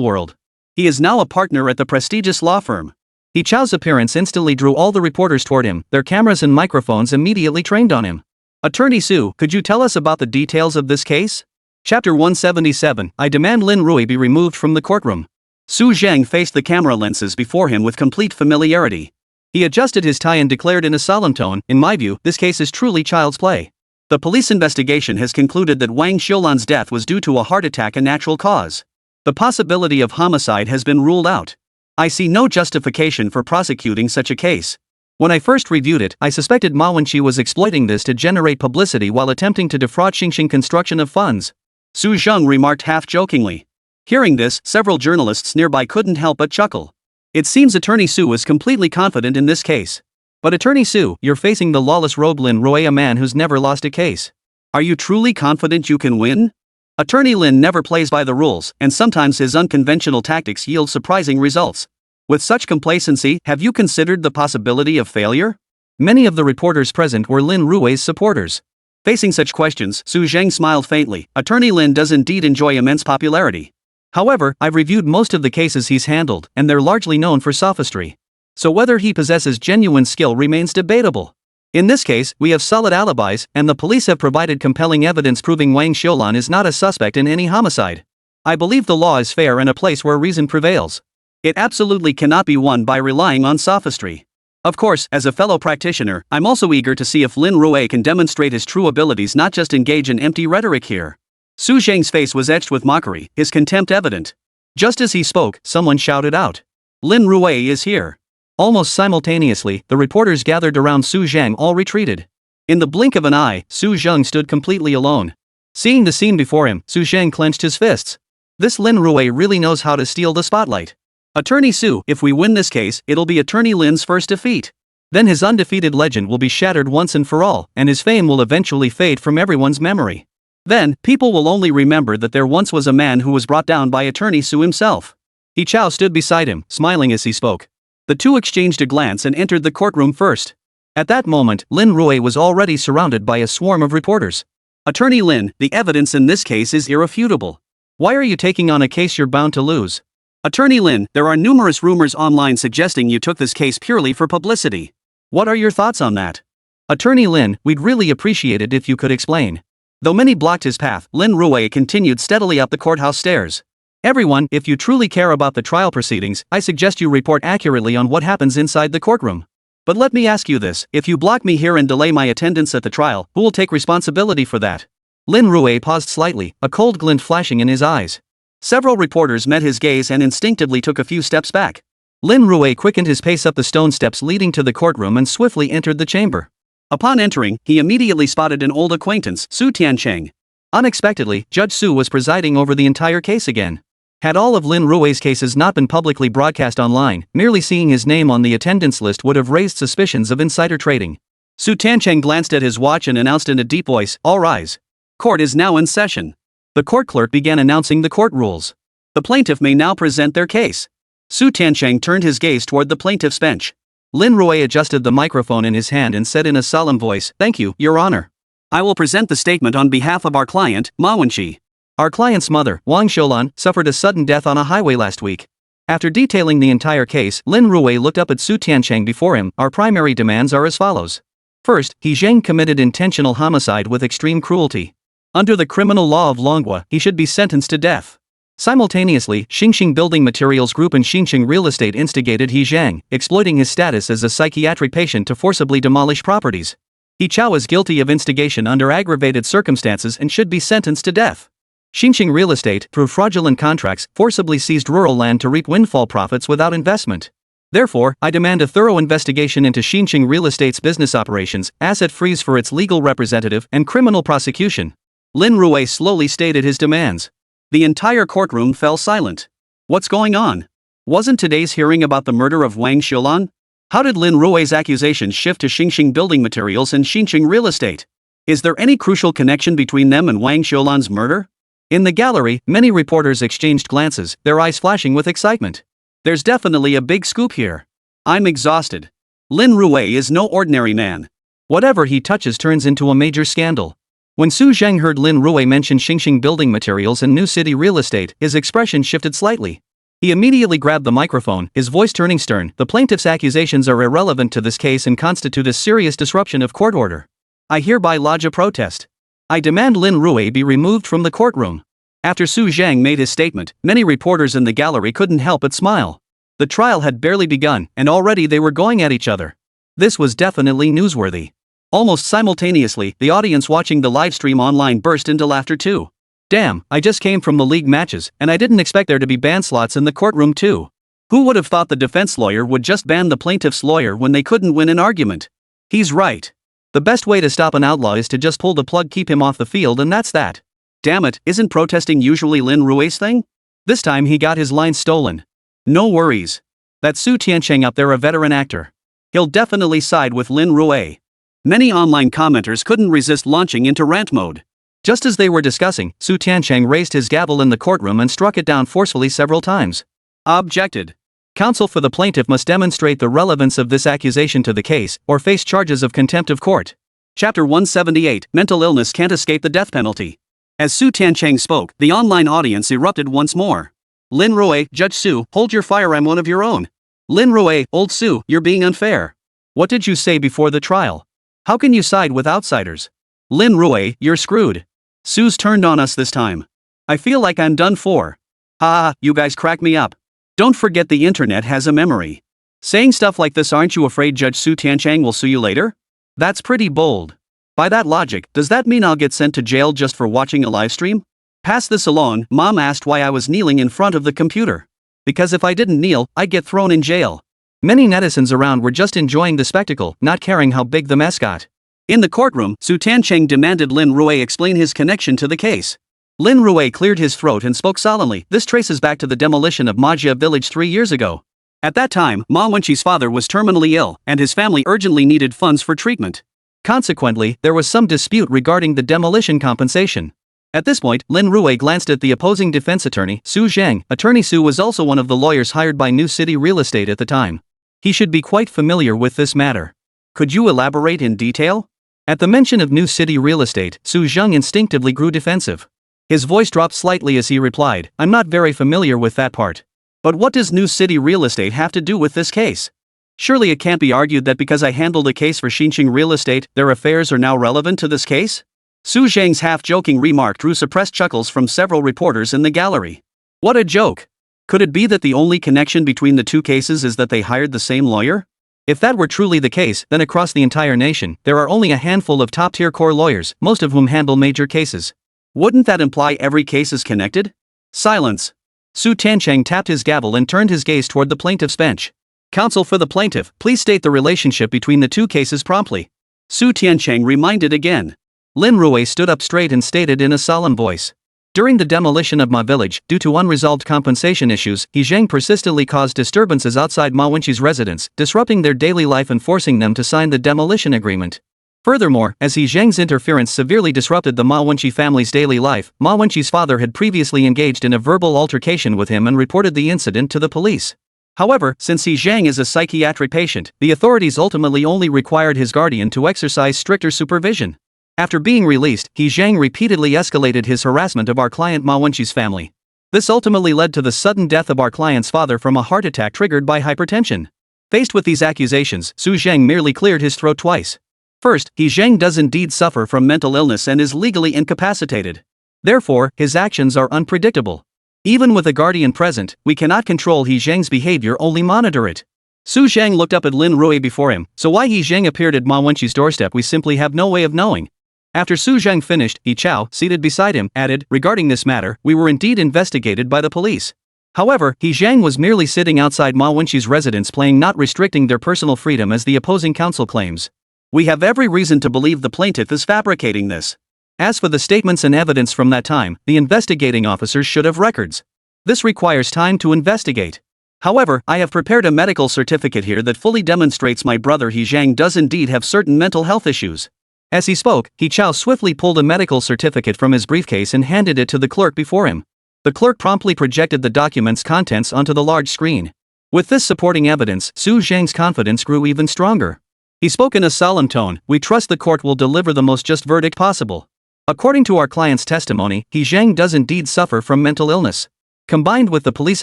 world. He is now a partner at the prestigious law firm. He Chao's appearance instantly drew all the reporters toward him, their cameras and microphones immediately trained on him. Attorney Su, could you tell us about the details of this case? Chapter 177, I demand Lin Rui be removed from the courtroom. Su Zhang faced the camera lenses before him with complete familiarity. He adjusted his tie and declared in a solemn tone, in my view, this case is truly child's play. The police investigation has concluded that Wang Xiulan's death was due to a heart attack, a natural cause. The possibility of homicide has been ruled out. I see no justification for prosecuting such a case. When I first reviewed it, I suspected Ma Wenqi was exploiting this to generate publicity while attempting to defraud Xingxing Construction of funds. Su Zheng remarked half-jokingly. Hearing this, several journalists nearby couldn't help but chuckle. It seems Attorney Su was completely confident in this case. But Attorney Su, you're facing the lawless rogue Lin Rui, a man who's never lost a case. Are you truly confident you can win? Attorney Lin never plays by the rules, and sometimes his unconventional tactics yield surprising results. With such complacency, have you considered the possibility of failure? Many of the reporters present were Lin Rui's supporters. Facing such questions, Su Zheng smiled faintly. Attorney Lin does indeed enjoy immense popularity. However, I've reviewed most of the cases he's handled, and they're largely known for sophistry. So whether he possesses genuine skill remains debatable. In this case, we have solid alibis, and the police have provided compelling evidence proving Wang Xiulan is not a suspect in any homicide. I believe the law is fair and a place where reason prevails. It absolutely cannot be won by relying on sophistry. Of course, as a fellow practitioner, I'm also eager to see if Lin Rui can demonstrate his true abilities, not just engage in empty rhetoric here. Su Zheng's face was etched with mockery, his contempt evident. Just as he spoke, someone shouted out, "Lin Rui is here." Almost simultaneously, the reporters gathered around Su Zheng all retreated. In the blink of an eye, Su Zheng stood completely alone. Seeing the scene before him, Su Zheng clenched his fists. This Lin Rui really knows how to steal the spotlight. Attorney Su, if we win this case, it'll be Attorney Lin's first defeat. Then his undefeated legend will be shattered once and for all, and his fame will eventually fade from everyone's memory. Then, people will only remember that there once was a man who was brought down by Attorney Su himself. He Chao stood beside him, smiling as he spoke. The two exchanged a glance and entered the courtroom first. At that moment, Lin Rui was already surrounded by a swarm of reporters. Attorney Lin, the evidence in this case is irrefutable. Why are you taking on a case you're bound to lose? Attorney Lin, there are numerous rumors online suggesting you took this case purely for publicity. What are your thoughts on that? Attorney Lin, we'd really appreciate it if you could explain. Though many blocked his path, Lin Rui continued steadily up the courthouse stairs. Everyone, if you truly care about the trial proceedings, I suggest you report accurately on what happens inside the courtroom. But let me ask you this, if you block me here and delay my attendance at the trial, who will take responsibility for that? Lin Rui paused slightly, a cold glint flashing in his eyes. Several reporters met his gaze and instinctively took a few steps back. Lin Rui quickened his pace up the stone steps leading to the courtroom and swiftly entered the chamber. Upon entering, he immediately spotted an old acquaintance, Su Tiancheng. Unexpectedly, Judge Su was presiding over the entire case again. Had all of Lin Rui's cases not been publicly broadcast online, merely seeing his name on the attendance list would have raised suspicions of insider trading. Su Tiancheng glanced at his watch and announced in a deep voice, "All rise. Court is now in session." The court clerk began announcing the court rules. The plaintiff may now present their case. Su Tiancheng turned his gaze toward the plaintiff's bench. Lin Rui adjusted the microphone in his hand and said in a solemn voice, "Thank you, Your Honor. I will present the statement on behalf of our client, Ma Wenqi. Our client's mother, Wang Xiulan, suffered a sudden death on a highway last week." After detailing the entire case, Lin Rui looked up at Su Tiancheng before him. "Our primary demands are as follows. First, He Zheng committed intentional homicide with extreme cruelty. Under the criminal law of Manhwa, he should be sentenced to death. Simultaneously, Xingxing Building Materials Group and Xingxing Real Estate instigated He Zheng, exploiting his status as a psychiatric patient to forcibly demolish properties. He Chao is guilty of instigation under aggravated circumstances and should be sentenced to death. Xingxing Real Estate, through fraudulent contracts, forcibly seized rural land to reap windfall profits without investment. Therefore, I demand a thorough investigation into Xingxing Real Estate's business operations, asset freeze for its legal representative, and criminal prosecution." Lin Rui slowly stated his demands. The entire courtroom fell silent. What's going on? Wasn't today's hearing about the murder of Wang Xiulan? How did Lin Rui's accusations shift to Xingxing Building Materials and Xingxing Real Estate? Is there any crucial connection between them and Wang Xiulan's murder? In the gallery, many reporters exchanged glances, their eyes flashing with excitement. There's definitely a big scoop here. I'm exhausted. Lin Rui is no ordinary man. Whatever he touches turns into a major scandal. When Su Zheng heard Lin Rui mention Xingxing Building Materials and New City Real Estate, his expression shifted slightly. He immediately grabbed the microphone, his voice turning stern. "The plaintiff's accusations are irrelevant to this case and constitute a serious disruption of court order. I hereby lodge a protest. I demand Lin Rui be removed from the courtroom." After Su Zheng made his statement, many reporters in the gallery couldn't help but smile. The trial had barely begun, and already they were going at each other. This was definitely newsworthy. Almost simultaneously, the audience watching the livestream online burst into laughter too. Damn, I just came from the league matches, and I didn't expect there to be ban slots in the courtroom too. Who would have thought the defense lawyer would just ban the plaintiff's lawyer when they couldn't win an argument? He's right. The best way to stop an outlaw is to just pull the plug, keep him off the field, and that's that. Damn it, isn't protesting usually Lin Rui's thing? This time he got his lines stolen. No worries. That's Su Tiancheng up there, a veteran actor. He'll definitely side with Lin Rui. Many online commenters couldn't resist launching into rant mode. Just as they were discussing, Su Tiancheng raised his gavel in the courtroom and struck it down forcefully several times. Objected. Counsel for the plaintiff must demonstrate the relevance of this accusation to the case, or face charges of contempt of court. Chapter 178, Mental illness can't escape the death penalty. As Su Tiancheng spoke, the online audience erupted once more. Lin Rui, Judge Su, hold your fire, I'm one of your own. Lin Rui, old Su, you're being unfair. What did you say before the trial? How can you side with outsiders? Lin Rui, you're screwed. Su's turned on us this time. I feel like I'm done for. Ha, you guys crack me up. Don't forget the internet has a memory. Saying stuff like this, aren't you afraid Judge Su Tiancheng will sue you later? That's pretty bold. By that logic, does that mean I'll get sent to jail just for watching a livestream? Pass this along. Mom asked why I was kneeling in front of the computer. Because if I didn't kneel, I'd get thrown in jail. Many netizens around were just enjoying the spectacle, not caring how big the mess got. In the courtroom, Su Tiancheng demanded Lin Rui explain his connection to the case. Lin Rui cleared his throat and spoke solemnly. This traces back to the demolition of Manhwa village 3 years ago. At that time, Ma Wenqi's father was terminally ill, and his family urgently needed funds for treatment. Consequently, there was some dispute regarding the demolition compensation. At this point, Lin Rui glanced at the opposing defense attorney, Su Zhang. Attorney Su was also one of the lawyers hired by New City Real Estate at the time. He should be quite familiar with this matter. Could you elaborate in detail? At the mention of New City Real Estate, Su Zhang instinctively grew defensive. His voice dropped slightly as he replied, I'm not very familiar with that part. But what does New City Real Estate have to do with this case? Surely it can't be argued that because I handled a case for Xinqing Real Estate, their affairs are now relevant to this case? Su Zhang's half-joking remark drew suppressed chuckles from several reporters in the gallery. What a joke! Could it be that the only connection between the two cases is that they hired the same lawyer? If that were truly the case, then across the entire nation, there are only a handful of top-tier core lawyers, most of whom handle major cases. Wouldn't that imply every case is connected? Silence. Su Tiancheng tapped his gavel and turned his gaze toward the plaintiff's bench. Counsel for the plaintiff, please state the relationship between the two cases promptly. Su Tiancheng reminded again. Lin Rui stood up straight and stated in a solemn voice. During the demolition of Ma village, due to unresolved compensation issues, He Zhang persistently caused disturbances outside Ma Wenqi's residence, disrupting their daily life and forcing them to sign the demolition agreement. Furthermore, as He Zhang's interference severely disrupted the Ma Wenqi family's daily life, Ma Wenqi's father had previously engaged in a verbal altercation with him and reported the incident to the police. However, since He Zhang is a psychiatric patient, the authorities ultimately only required his guardian to exercise stricter supervision. After being released, He Zhang repeatedly escalated his harassment of our client Ma Wenqi's family. This ultimately led to the sudden death of our client's father from a heart attack triggered by hypertension. Faced with these accusations, Su Zhang merely cleared his throat twice. First, He Zhang does indeed suffer from mental illness and is legally incapacitated. Therefore, his actions are unpredictable. Even with a guardian present, we cannot control He Zhang's behavior, only monitor it. Su Zhang looked up at Lin Rui before him, so why He Zhang appeared at Ma Wenqi's doorstep we simply have no way of knowing. After Su Zhang finished, He Chao, seated beside him, added, regarding this matter, we were indeed investigated by the police. However, He Zhang was merely sitting outside Ma Wenqi's residence playing, not restricting their personal freedom as the opposing counsel claims. We have every reason to believe the plaintiff is fabricating this. As for the statements and evidence from that time, the investigating officers should have records. This requires time to investigate. However, I have prepared a medical certificate here that fully demonstrates my brother He Zhang does indeed have certain mental health issues. As he spoke, He Chao swiftly pulled a medical certificate from his briefcase and handed it to the clerk before him. The clerk promptly projected the document's contents onto the large screen. With this supporting evidence, Su Zhang's confidence grew even stronger. He spoke in a solemn tone, we trust the court will deliver the most just verdict possible. According to our client's testimony, He Zhang does indeed suffer from mental illness. Combined with the police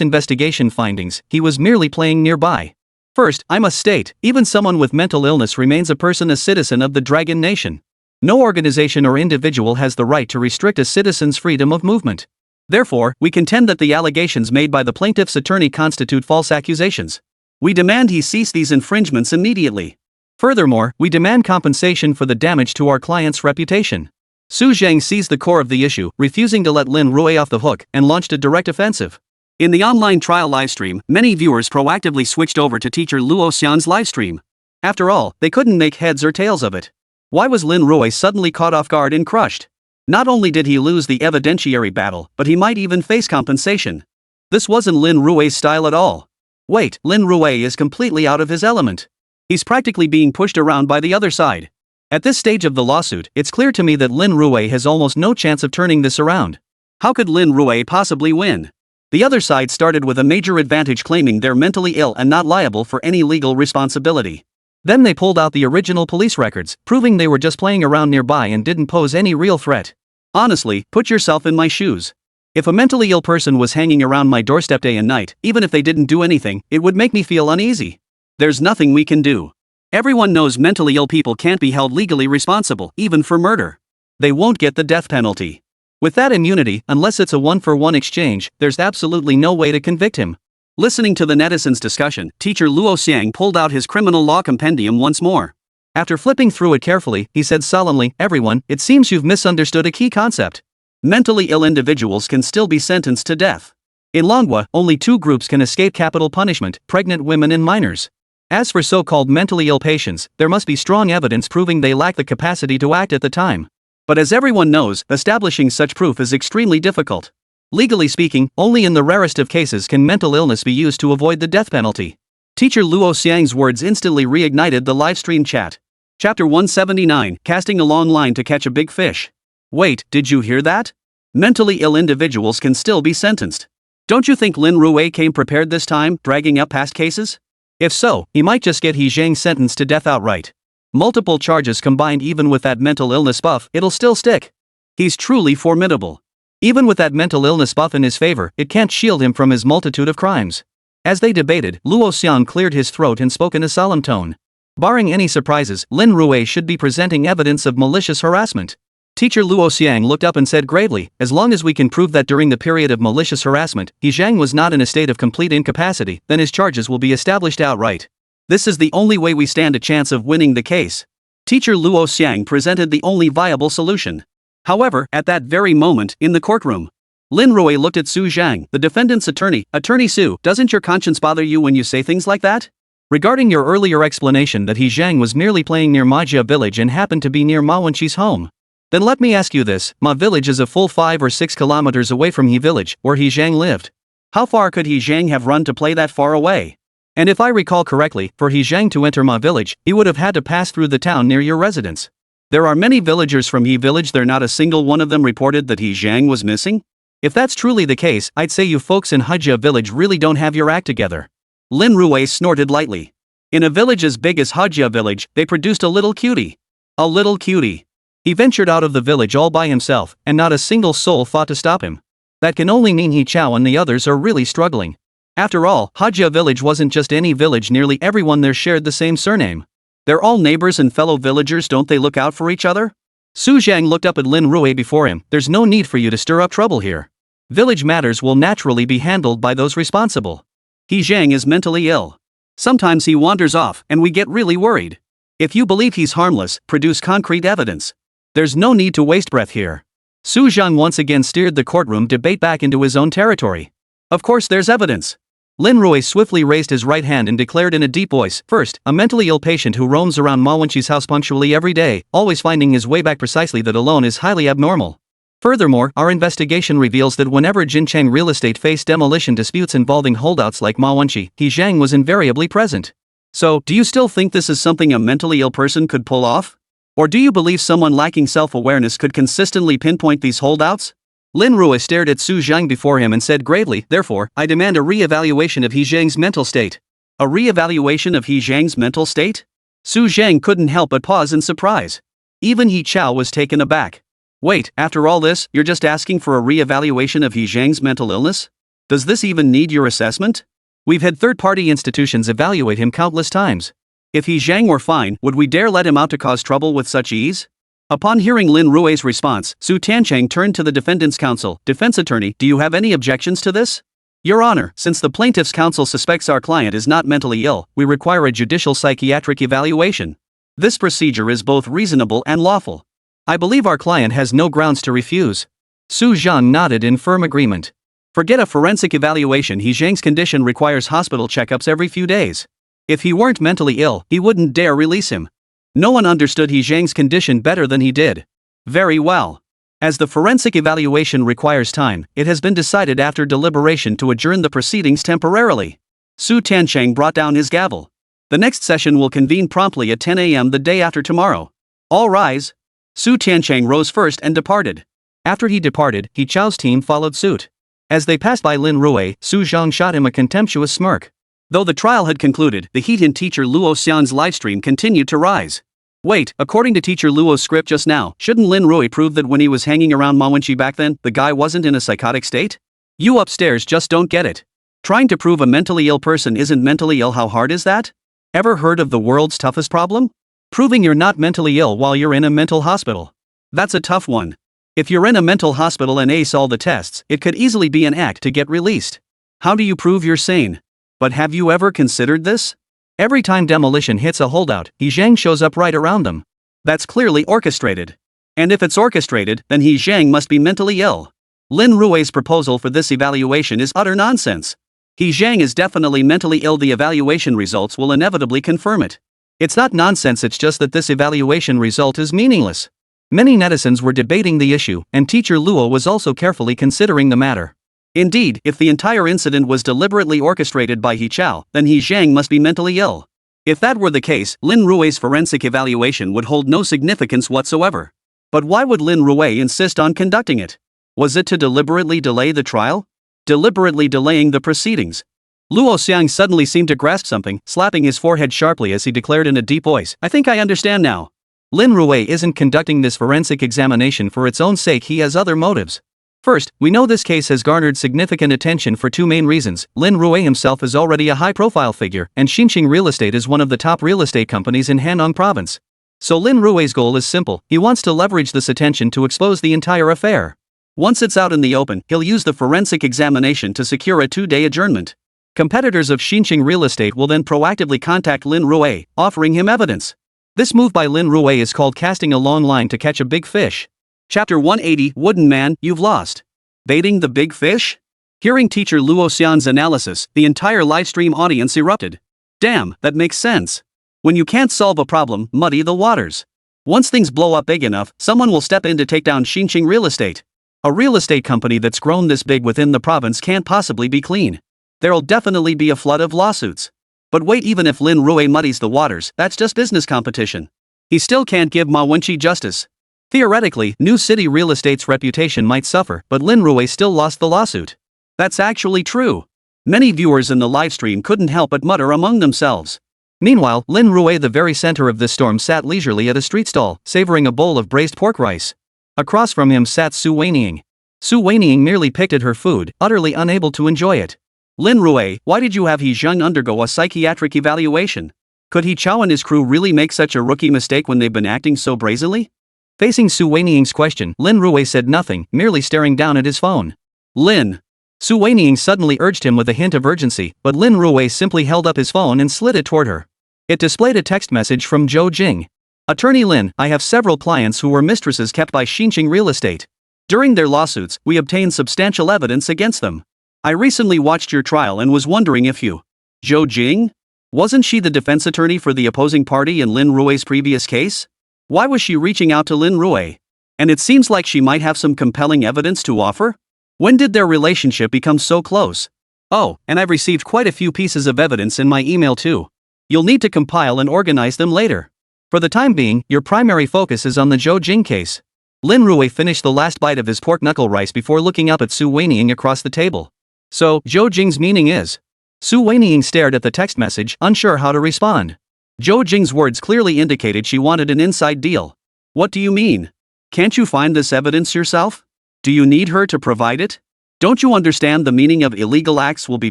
investigation findings, he was merely playing nearby. First, I must state, even someone with mental illness remains a citizen of the Dragon Nation. No organization or individual has the right to restrict a citizen's freedom of movement. Therefore, we contend that the allegations made by the plaintiff's attorney constitute false accusations. We demand he cease these infringements immediately. Furthermore, we demand compensation for the damage to our client's reputation. Su Zhang seized the core of the issue, refusing to let Lin Rui off the hook, and launched a direct offensive. In the online trial livestream, many viewers proactively switched over to teacher Luo Xian's livestream. After all, they couldn't make heads or tails of it. Why was Lin Rui suddenly caught off guard and crushed? Not only did he lose the evidentiary battle, but he might even face compensation. This wasn't Lin Rui's style at all. Wait, Lin Rui is completely out of his element. He's practically being pushed around by the other side. At this stage of the lawsuit, it's clear to me that Lin Rui has almost no chance of turning this around. How could Lin Rui possibly win? The other side started with a major advantage, claiming they're mentally ill and not liable for any legal responsibility. Then they pulled out the original police records, proving they were just playing around nearby and didn't pose any real threat. Honestly, put yourself in my shoes. If a mentally ill person was hanging around my doorstep day and night, even if they didn't do anything, it would make me feel uneasy. There's nothing we can do. Everyone knows mentally ill people can't be held legally responsible, even for murder. They won't get the death penalty. With that immunity, unless it's a one-for-one exchange, there's absolutely no way to convict him. Listening to the netizens' discussion, teacher Luo Xiang pulled out his criminal law compendium once more. After flipping through it carefully, he said solemnly, "Everyone, it seems you've misunderstood a key concept. Mentally ill individuals can still be sentenced to death. In Manhwa, only two groups can escape capital punishment: pregnant women and minors. As for so-called mentally ill patients, there must be strong evidence proving they lack the capacity to act at the time. But as everyone knows, establishing such proof is extremely difficult. Legally speaking, only in the rarest of cases can mental illness be used to avoid the death penalty." Teacher Luo Xiang's words instantly reignited the livestream chat. Chapter 179, Casting a Long Line to Catch a Big Fish. Wait, did you hear that? Mentally ill individuals can still be sentenced. Don't you think Lin Rui came prepared this time, dragging up past cases? If so, he might just get He Zhang sentenced to death outright. Multiple charges combined, even with that mental illness buff, it'll still stick. He's truly formidable. Even with that mental illness buff in his favor, it can't shield him from his multitude of crimes. As they debated, Luo Xiang cleared his throat and spoke in a solemn tone. Barring any surprises, Lin Rui should be presenting evidence of malicious harassment. Teacher Luo Xiang looked up and said gravely, "As long as we can prove that during the period of malicious harassment, He Zhang was not in a state of complete incapacity, then his charges will be established outright. This is the only way we stand a chance of winning the case." Teacher Luo Xiang presented the only viable solution. However, at that very moment, in the courtroom, Lin Rui looked at Su Zhang, the defendant's attorney. "Attorney Su, doesn't your conscience bother you when you say things like that? Regarding your earlier explanation that He Zhang was merely playing near Majia village and happened to be near Ma Wenqi's home, then let me ask you this: Ma village is a full 5 or 6 kilometers away from He village, where He Zhang lived. How far could He Zhang have run to play that far away? And if I recall correctly, for He Zhang to enter Ma village, he would have had to pass through the town near your residence. There are many villagers from He village there, not a single one of them reported that He Zhang was missing? If that's truly the case, I'd say you folks in Hajia village really don't have your act together." Lin Rui snorted lightly. In a village as big as Hajia village, they produced a little cutie. A little cutie. He ventured out of the village all by himself, and not a single soul fought to stop him. That can only mean He Chao and the others are really struggling. After all, Hajia village wasn't just any village, nearly everyone there shared the same surname. They're all neighbors and fellow villagers, don't they look out for each other? Su Zhang looked up at Lin Rui before him. "There's no need for you to stir up trouble here. Village matters will naturally be handled by those responsible. He Zhang is mentally ill. Sometimes he wanders off, and we get really worried. If you believe he's harmless, produce concrete evidence. There's no need to waste breath here." Su Zhang once again steered the courtroom debate back into his own territory. "Of course there's evidence." Lin Rui swiftly raised his right hand and declared in a deep voice, "First, a mentally ill patient who roams around Ma Wenqi's house punctually every day, always finding his way back precisely, that alone is highly abnormal. Furthermore, our investigation reveals that whenever Jincheng real estate faced demolition disputes involving holdouts like Ma Wenqi, He Zhang was invariably present. So, do you still think this is something a mentally ill person could pull off? Or do you believe someone lacking self-awareness could consistently pinpoint these holdouts?" Lin Rui stared at Su Zhang before him and said gravely, "Therefore, I demand a re-evaluation of He Zhang's mental state." A re-evaluation of He Zhang's mental state? Su Zhang couldn't help but pause in surprise. Even He Chao was taken aback. "Wait, after all this, you're just asking for a re-evaluation of He Zhang's mental illness? Does this even need your assessment? We've had third-party institutions evaluate him countless times. If He Zhang were fine, would we dare let him out to cause trouble with such ease?" Upon hearing Lin Rui's response, Su Tiancheng turned to the defendant's counsel. "Defense attorney, do you have any objections to this?" "Your Honor, since the plaintiff's counsel suspects our client is not mentally ill, we require a judicial psychiatric evaluation." This procedure is both reasonable and lawful. I believe our client has no grounds to refuse. Su Zhang nodded in firm agreement. Forget a forensic evaluation. He Zhang's condition requires hospital checkups every few days. If he weren't mentally ill, he wouldn't dare release him. No one understood He Zhang's condition better than he did. Very well. As the forensic evaluation requires time, it has been decided after deliberation to adjourn the proceedings temporarily. Su Tiancheng brought down his gavel. The next session will convene promptly at 10 a.m. the day after tomorrow. All rise. Su Tiancheng rose first and departed. After he departed, He Chao's team followed suit. As they passed by Lin Rui, Su Zhang shot him a contemptuous smirk. Though the trial had concluded, the heat in teacher Luo Xian's livestream continued to rise. Wait, according to teacher Luo's script just now, shouldn't Lin Rui prove that when he was hanging around Ma Wenqi back then, the guy wasn't in a psychotic state? You upstairs just don't get it. Trying to prove a mentally ill person isn't mentally ill. How hard is that? Ever heard of the world's toughest problem? Proving you're not mentally ill while you're in a mental hospital. That's a tough one. If you're in a mental hospital and ace all the tests, it could easily be an act to get released. How do you prove you're sane? But have you ever considered this? Every time demolition hits a holdout, He Zhang shows up right around them. That's clearly orchestrated. And if it's orchestrated, then He Zhang must be mentally ill. Lin Rui's proposal for this evaluation is utter nonsense. He Zhang is definitely mentally ill. The evaluation results will inevitably confirm it. It's not nonsense, it's just that this evaluation result is meaningless. Many netizens were debating the issue, and teacher Luo was also carefully considering the matter. Indeed, if the entire incident was deliberately orchestrated by He Chao, then He Zhang must be mentally ill. If that were the case, Lin Rui's forensic evaluation would hold no significance whatsoever. But why would Lin Rui insist on conducting it? Was it to deliberately delay the trial? Deliberately delaying the proceedings. Luo Xiang suddenly seemed to grasp something, slapping his forehead sharply as he declared in a deep voice, I think I understand now. Lin Rui isn't conducting this forensic examination for its own sake. He has other motives. First, we know this case has garnered significant attention for two main reasons. Lin Rui himself is already a high-profile figure, and Xinqing Real Estate is one of the top real estate companies in Hanong Province. So Lin Rui's goal is simple. He wants to leverage this attention to expose the entire affair. Once it's out in the open, he'll use the forensic examination to secure a 2-day adjournment. Competitors of Xinqing Real Estate will then proactively contact Lin Rui, offering him evidence. This move by Lin Rui is called casting a long line to catch a big fish. Chapter 180, Wooden Man, You've Lost. Baiting the big fish? Hearing teacher Luo Xian's analysis, the entire livestream audience erupted. Damn, that makes sense. When you can't solve a problem, muddy the waters. Once things blow up big enough, someone will step in to take down Xinqing Real Estate. A real estate company that's grown this big within the province can't possibly be clean. There'll definitely be a flood of lawsuits. But wait, even if Lin Rui muddies the waters, that's just business competition. He still can't give Ma Wenqi justice. Theoretically, New City Real Estate's reputation might suffer, but Lin Rui still lost the lawsuit. That's actually true. Many viewers in the livestream couldn't help but mutter among themselves. Meanwhile, Lin Rui, the very center of this storm, sat leisurely at a street stall, savoring a bowl of braised pork rice. Across from him sat Su Weining. Su Weining merely picked at her food, utterly unable to enjoy it. Lin Rui, why did you have He Zhang undergo a psychiatric evaluation? Could He Chao and his crew really make such a rookie mistake when they've been acting so brazenly? Facing Su Weining's question, Lin Rui said nothing, merely staring down at his phone. Lin. Su Weining suddenly urged him with a hint of urgency, but Lin Rui simply held up his phone and slid it toward her. It displayed a text message from Zhou Jing. Attorney Lin, I have several clients who were mistresses kept by Xinqing Real Estate. During their lawsuits, we obtained substantial evidence against them. I recently watched your trial and was wondering if you... Zhou Jing? Wasn't she the defense attorney for the opposing party in Lin Rui's previous case? Why was she reaching out to Lin Rui? And it seems like she might have some compelling evidence to offer? When did their relationship become so close? Oh, and I've received quite a few pieces of evidence in my email too. You'll need to compile and organize them later. For the time being, your primary focus is on the Zhou Jing case. Lin Rui finished the last bite of his pork knuckle rice before looking up at Su Weining across the table. So, Zhou Jing's meaning is? Su Weining stared at the text message, unsure how to respond. Zhou Jing's words clearly indicated she wanted an inside deal. What do you mean? Can't you find this evidence yourself? Do you need her to provide it? Don't you understand the meaning of illegal acts will be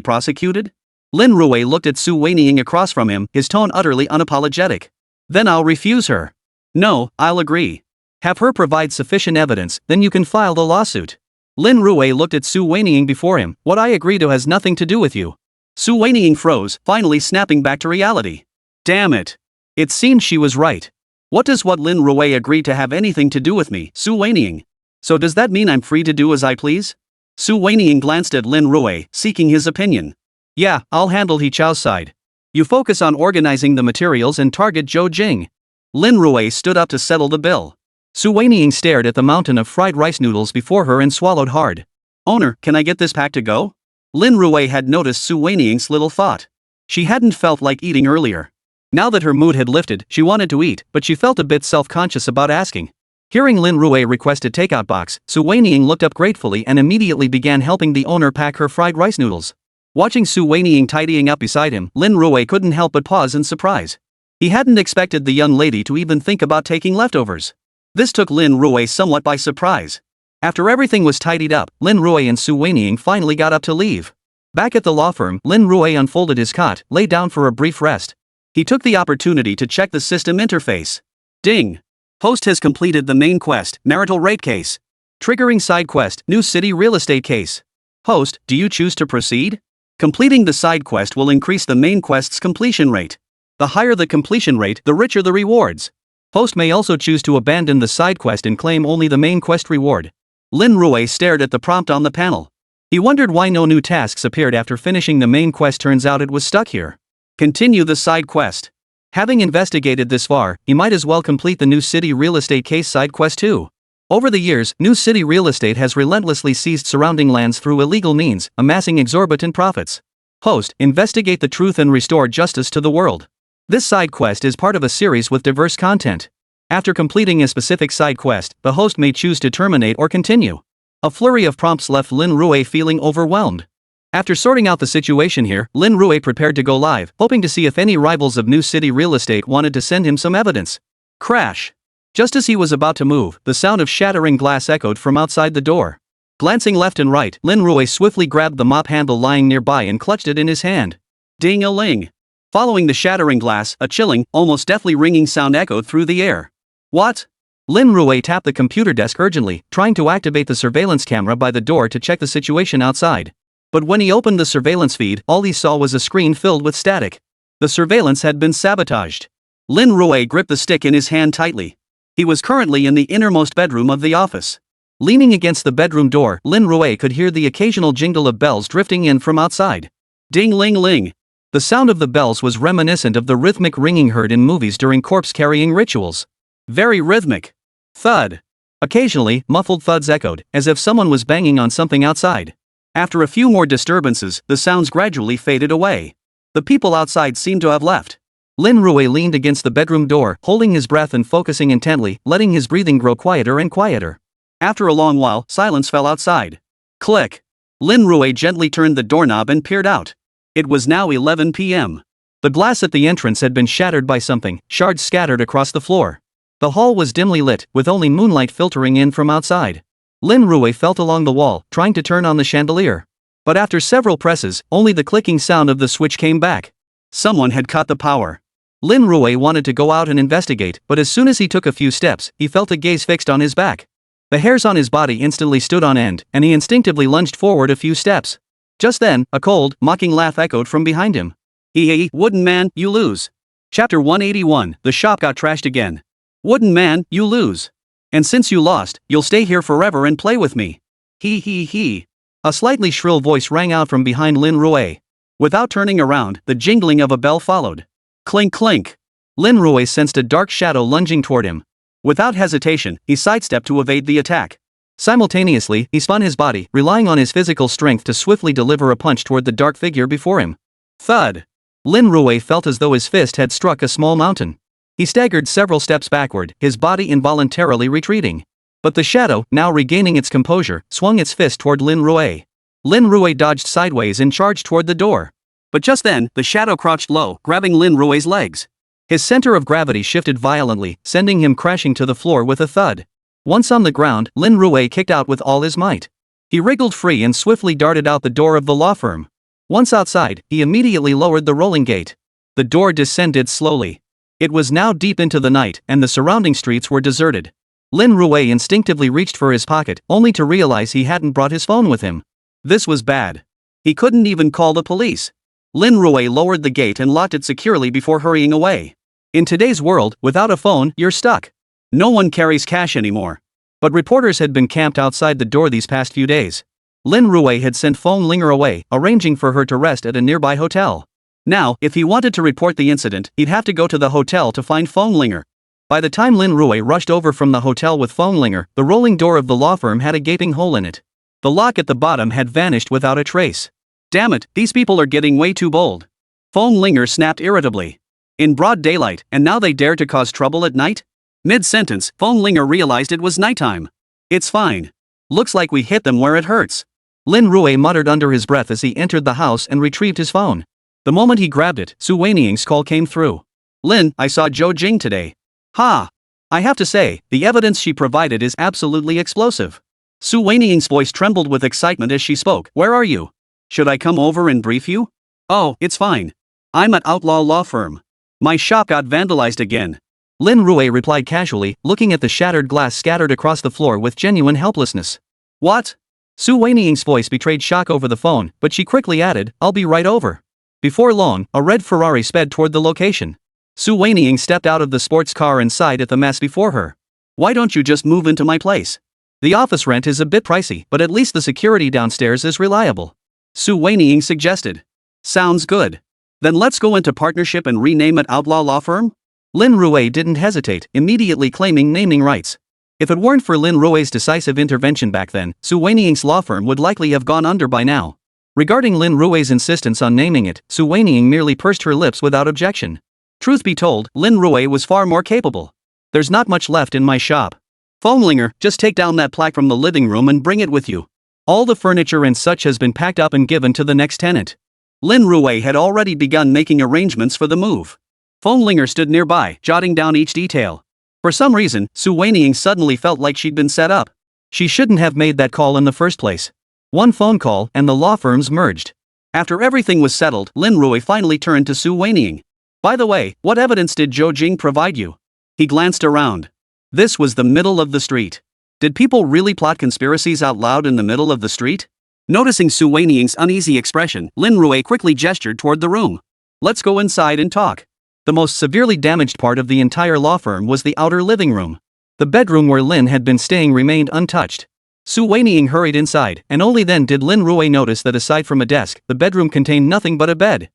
prosecuted? Lin Rui looked at Su Weining across from him, his tone utterly unapologetic. Then I'll refuse her. No, I'll agree. Have her provide sufficient evidence, then you can file the lawsuit. Lin Rui looked at Su Weining before him. What I agree to has nothing to do with you. Su Weining froze, finally snapping back to reality. Damn it. It seemed she was right. What does what Lin Rui agreed to have anything to do with me, Su Weiniang? So does that mean I'm free to do as I please? Su Weiniang glanced at Lin Rui, seeking his opinion. Yeah, I'll handle He Chao's side. You focus on organizing the materials and target Zhou Jing. Lin Rui stood up to settle the bill. Su Weiniang stared at the mountain of fried rice noodles before her and swallowed hard. Owner, can I get this pack to go? Lin Rui had noticed Su Weiniang's little thought. She hadn't felt like eating earlier. Now that her mood had lifted, she wanted to eat, but she felt a bit self-conscious about asking. Hearing Lin Rui request a takeout box, Su Weiniang looked up gratefully and immediately began helping the owner pack her fried rice noodles. Watching Su Weiniang tidying up beside him, Lin Rui couldn't help but pause in surprise. He hadn't expected the young lady to even think about taking leftovers. This took Lin Rui somewhat by surprise. After everything was tidied up, Lin Rui and Su Weiniang finally got up to leave. Back at the law firm, Lin Rui unfolded his cot, lay down for a brief rest. He took the opportunity to check the system interface. Ding! Host has completed the main quest, marital rape case. Triggering side quest, new city real estate case. Host, do you choose to proceed? Completing the side quest will increase the main quest's completion rate. The higher the completion rate, the richer the rewards. Host may also choose to abandon the side quest and claim only the main quest reward. Lin Rui stared at the prompt on the panel. He wondered why no new tasks appeared after finishing the main quest. Turns out it was stuck here. Continue the side quest. Having investigated this far, he might as well complete the new city real estate case side quest too. Over the years, New City Real Estate has relentlessly seized surrounding lands through illegal means, amassing exorbitant profits. Host, investigate the truth and restore justice to the world. This side quest is part of a series with diverse content. After completing a specific side quest, the host may choose to terminate or continue. A flurry of prompts left Lin Rui feeling overwhelmed. After sorting out the situation here, Lin Rui prepared to go live, hoping to see if any rivals of New City Real Estate wanted to send him some evidence. Crash! Just as he was about to move, the sound of shattering glass echoed from outside the door. Glancing left and right, Lin Rui swiftly grabbed the mop handle lying nearby and clutched it in his hand. Ding-a-ling! Following the shattering glass, a chilling, almost deathly ringing sound echoed through the air. What? Lin Rui tapped the computer desk urgently, trying to activate the surveillance camera by the door to check the situation outside. But when he opened the surveillance feed, all he saw was a screen filled with static. The surveillance had been sabotaged. Lin Rui gripped the stick in his hand tightly. He was currently in the innermost bedroom of the office. Leaning against the bedroom door, Lin Rui could hear the occasional jingle of bells drifting in from outside. Ding-ling-ling. The sound of the bells was reminiscent of the rhythmic ringing heard in movies during corpse-carrying rituals. Very rhythmic. Thud. Occasionally, muffled thuds echoed, as if someone was banging on something outside. After a few more disturbances, the sounds gradually faded away. The people outside seemed to have left. Lin Rui leaned against the bedroom door, holding his breath and focusing intently, letting his breathing grow quieter and quieter. After a long while, silence fell outside. Click. Lin Rui gently turned the doorknob and peered out. It was now 11 p.m. The glass at the entrance had been shattered by something, shards scattered across the floor. The hall was dimly lit, with only moonlight filtering in from outside. Lin Rui felt along the wall, trying to turn on the chandelier. But after several presses, only the clicking sound of the switch came back. Someone had cut the power. Lin Rui wanted to go out and investigate, but as soon as he took a few steps, he felt a gaze fixed on his back. The hairs on his body instantly stood on end, and he instinctively lunged forward a few steps. Just then, a cold, mocking laugh echoed from behind him. Hee wooden man, you lose. Chapter 181, the shop got trashed again. Wooden man, you lose. And since you lost, you'll stay here forever and play with me. He. A slightly shrill voice rang out from behind Lin Rui. Without turning around, the jingling of a bell followed. Clink clink. Lin Rui sensed a dark shadow lunging toward him. Without hesitation, he sidestepped to evade the attack. Simultaneously, he spun his body, relying on his physical strength to swiftly deliver a punch toward the dark figure before him. Thud. Lin Rui felt as though his fist had struck a small mountain. He staggered several steps backward, his body involuntarily retreating. But the shadow, now regaining its composure, swung its fist toward Lin Rui. Lin Rui dodged sideways and charged toward the door. But just then, the shadow crouched low, grabbing Lin Rui's legs. His center of gravity shifted violently, sending him crashing to the floor with a thud. Once on the ground, Lin Rui kicked out with all his might. He wriggled free and swiftly darted out the door of the law firm. Once outside, he immediately lowered the rolling gate. The door descended slowly. It was now deep into the night, and the surrounding streets were deserted. Lin Rui instinctively reached for his pocket, only to realize he hadn't brought his phone with him. This was bad. He couldn't even call the police. Lin Rui lowered the gate and locked it securely before hurrying away. In today's world, without a phone, you're stuck. No one carries cash anymore. But reporters had been camped outside the door these past few days. Lin Rui had sent Fong Linger away, arranging for her to rest at a nearby hotel. Now, if he wanted to report the incident, he'd have to go to the hotel to find Fong Linger. By the time Lin Rui rushed over from the hotel with Fong Linger, the rolling door of the law firm had a gaping hole in it. The lock at the bottom had vanished without a trace. Damn it, these people are getting way too bold. Fong Linger snapped irritably. In broad daylight, and now they dare to cause trouble at night? Mid-sentence, Fong Linger realized it was nighttime. It's fine. Looks like we hit them where it hurts. Lin Rui muttered under his breath as he entered the house and retrieved his phone. The moment he grabbed it, Su Weiniang's call came through. Lin, I saw Zhou Jing today. Ha! I have to say, the evidence she provided is absolutely explosive. Su Weiniang's voice trembled with excitement as she spoke. Where are you? Should I come over and brief you? Oh, it's fine. I'm at Outlaw Law Firm. My shop got vandalized again. Lin Rui replied casually, looking at the shattered glass scattered across the floor with genuine helplessness. What? Su Weiniang's voice betrayed shock over the phone, but she quickly added, I'll be right over. Before long, a red Ferrari sped toward the location. Su Weiniang stepped out of the sports car and sighed at the mess before her. Why don't you just move into my place? The office rent is a bit pricey, but at least the security downstairs is reliable. Su Weiniang suggested. Sounds good. Then let's go into partnership and rename it Outlaw Law Firm? Lin Rui didn't hesitate, immediately claiming naming rights. If it weren't for Lin Rui's decisive intervention back then, Su Weiniang's law firm would likely have gone under by now. Regarding Lin Rui's insistence on naming it, Su Weiniang merely pursed her lips without objection. Truth be told, Lin Rui was far more capable. There's not much left in my shop. Fong Linger, just take down that plaque from the living room and bring it with you. All the furniture and such has been packed up and given to the next tenant. Lin Rui had already begun making arrangements for the move. Fong Linger stood nearby, jotting down each detail. For some reason, Su Weiniang suddenly felt like she'd been set up. She shouldn't have made that call in the first place. One phone call, and the law firms merged. After everything was settled, Lin Rui finally turned to Su Weiniang. By the way, what evidence did Zhou Jing provide you? He glanced around. This was the middle of the street. Did people really plot conspiracies out loud in the middle of the street? Noticing Su Weiniang's uneasy expression, Lin Rui quickly gestured toward the room. Let's go inside and talk. The most severely damaged part of the entire law firm was the outer living room. The bedroom where Lin had been staying remained untouched. Su Weiniang hurried inside, and only then did Lin Rui notice that aside from a desk, the bedroom contained nothing but a bed.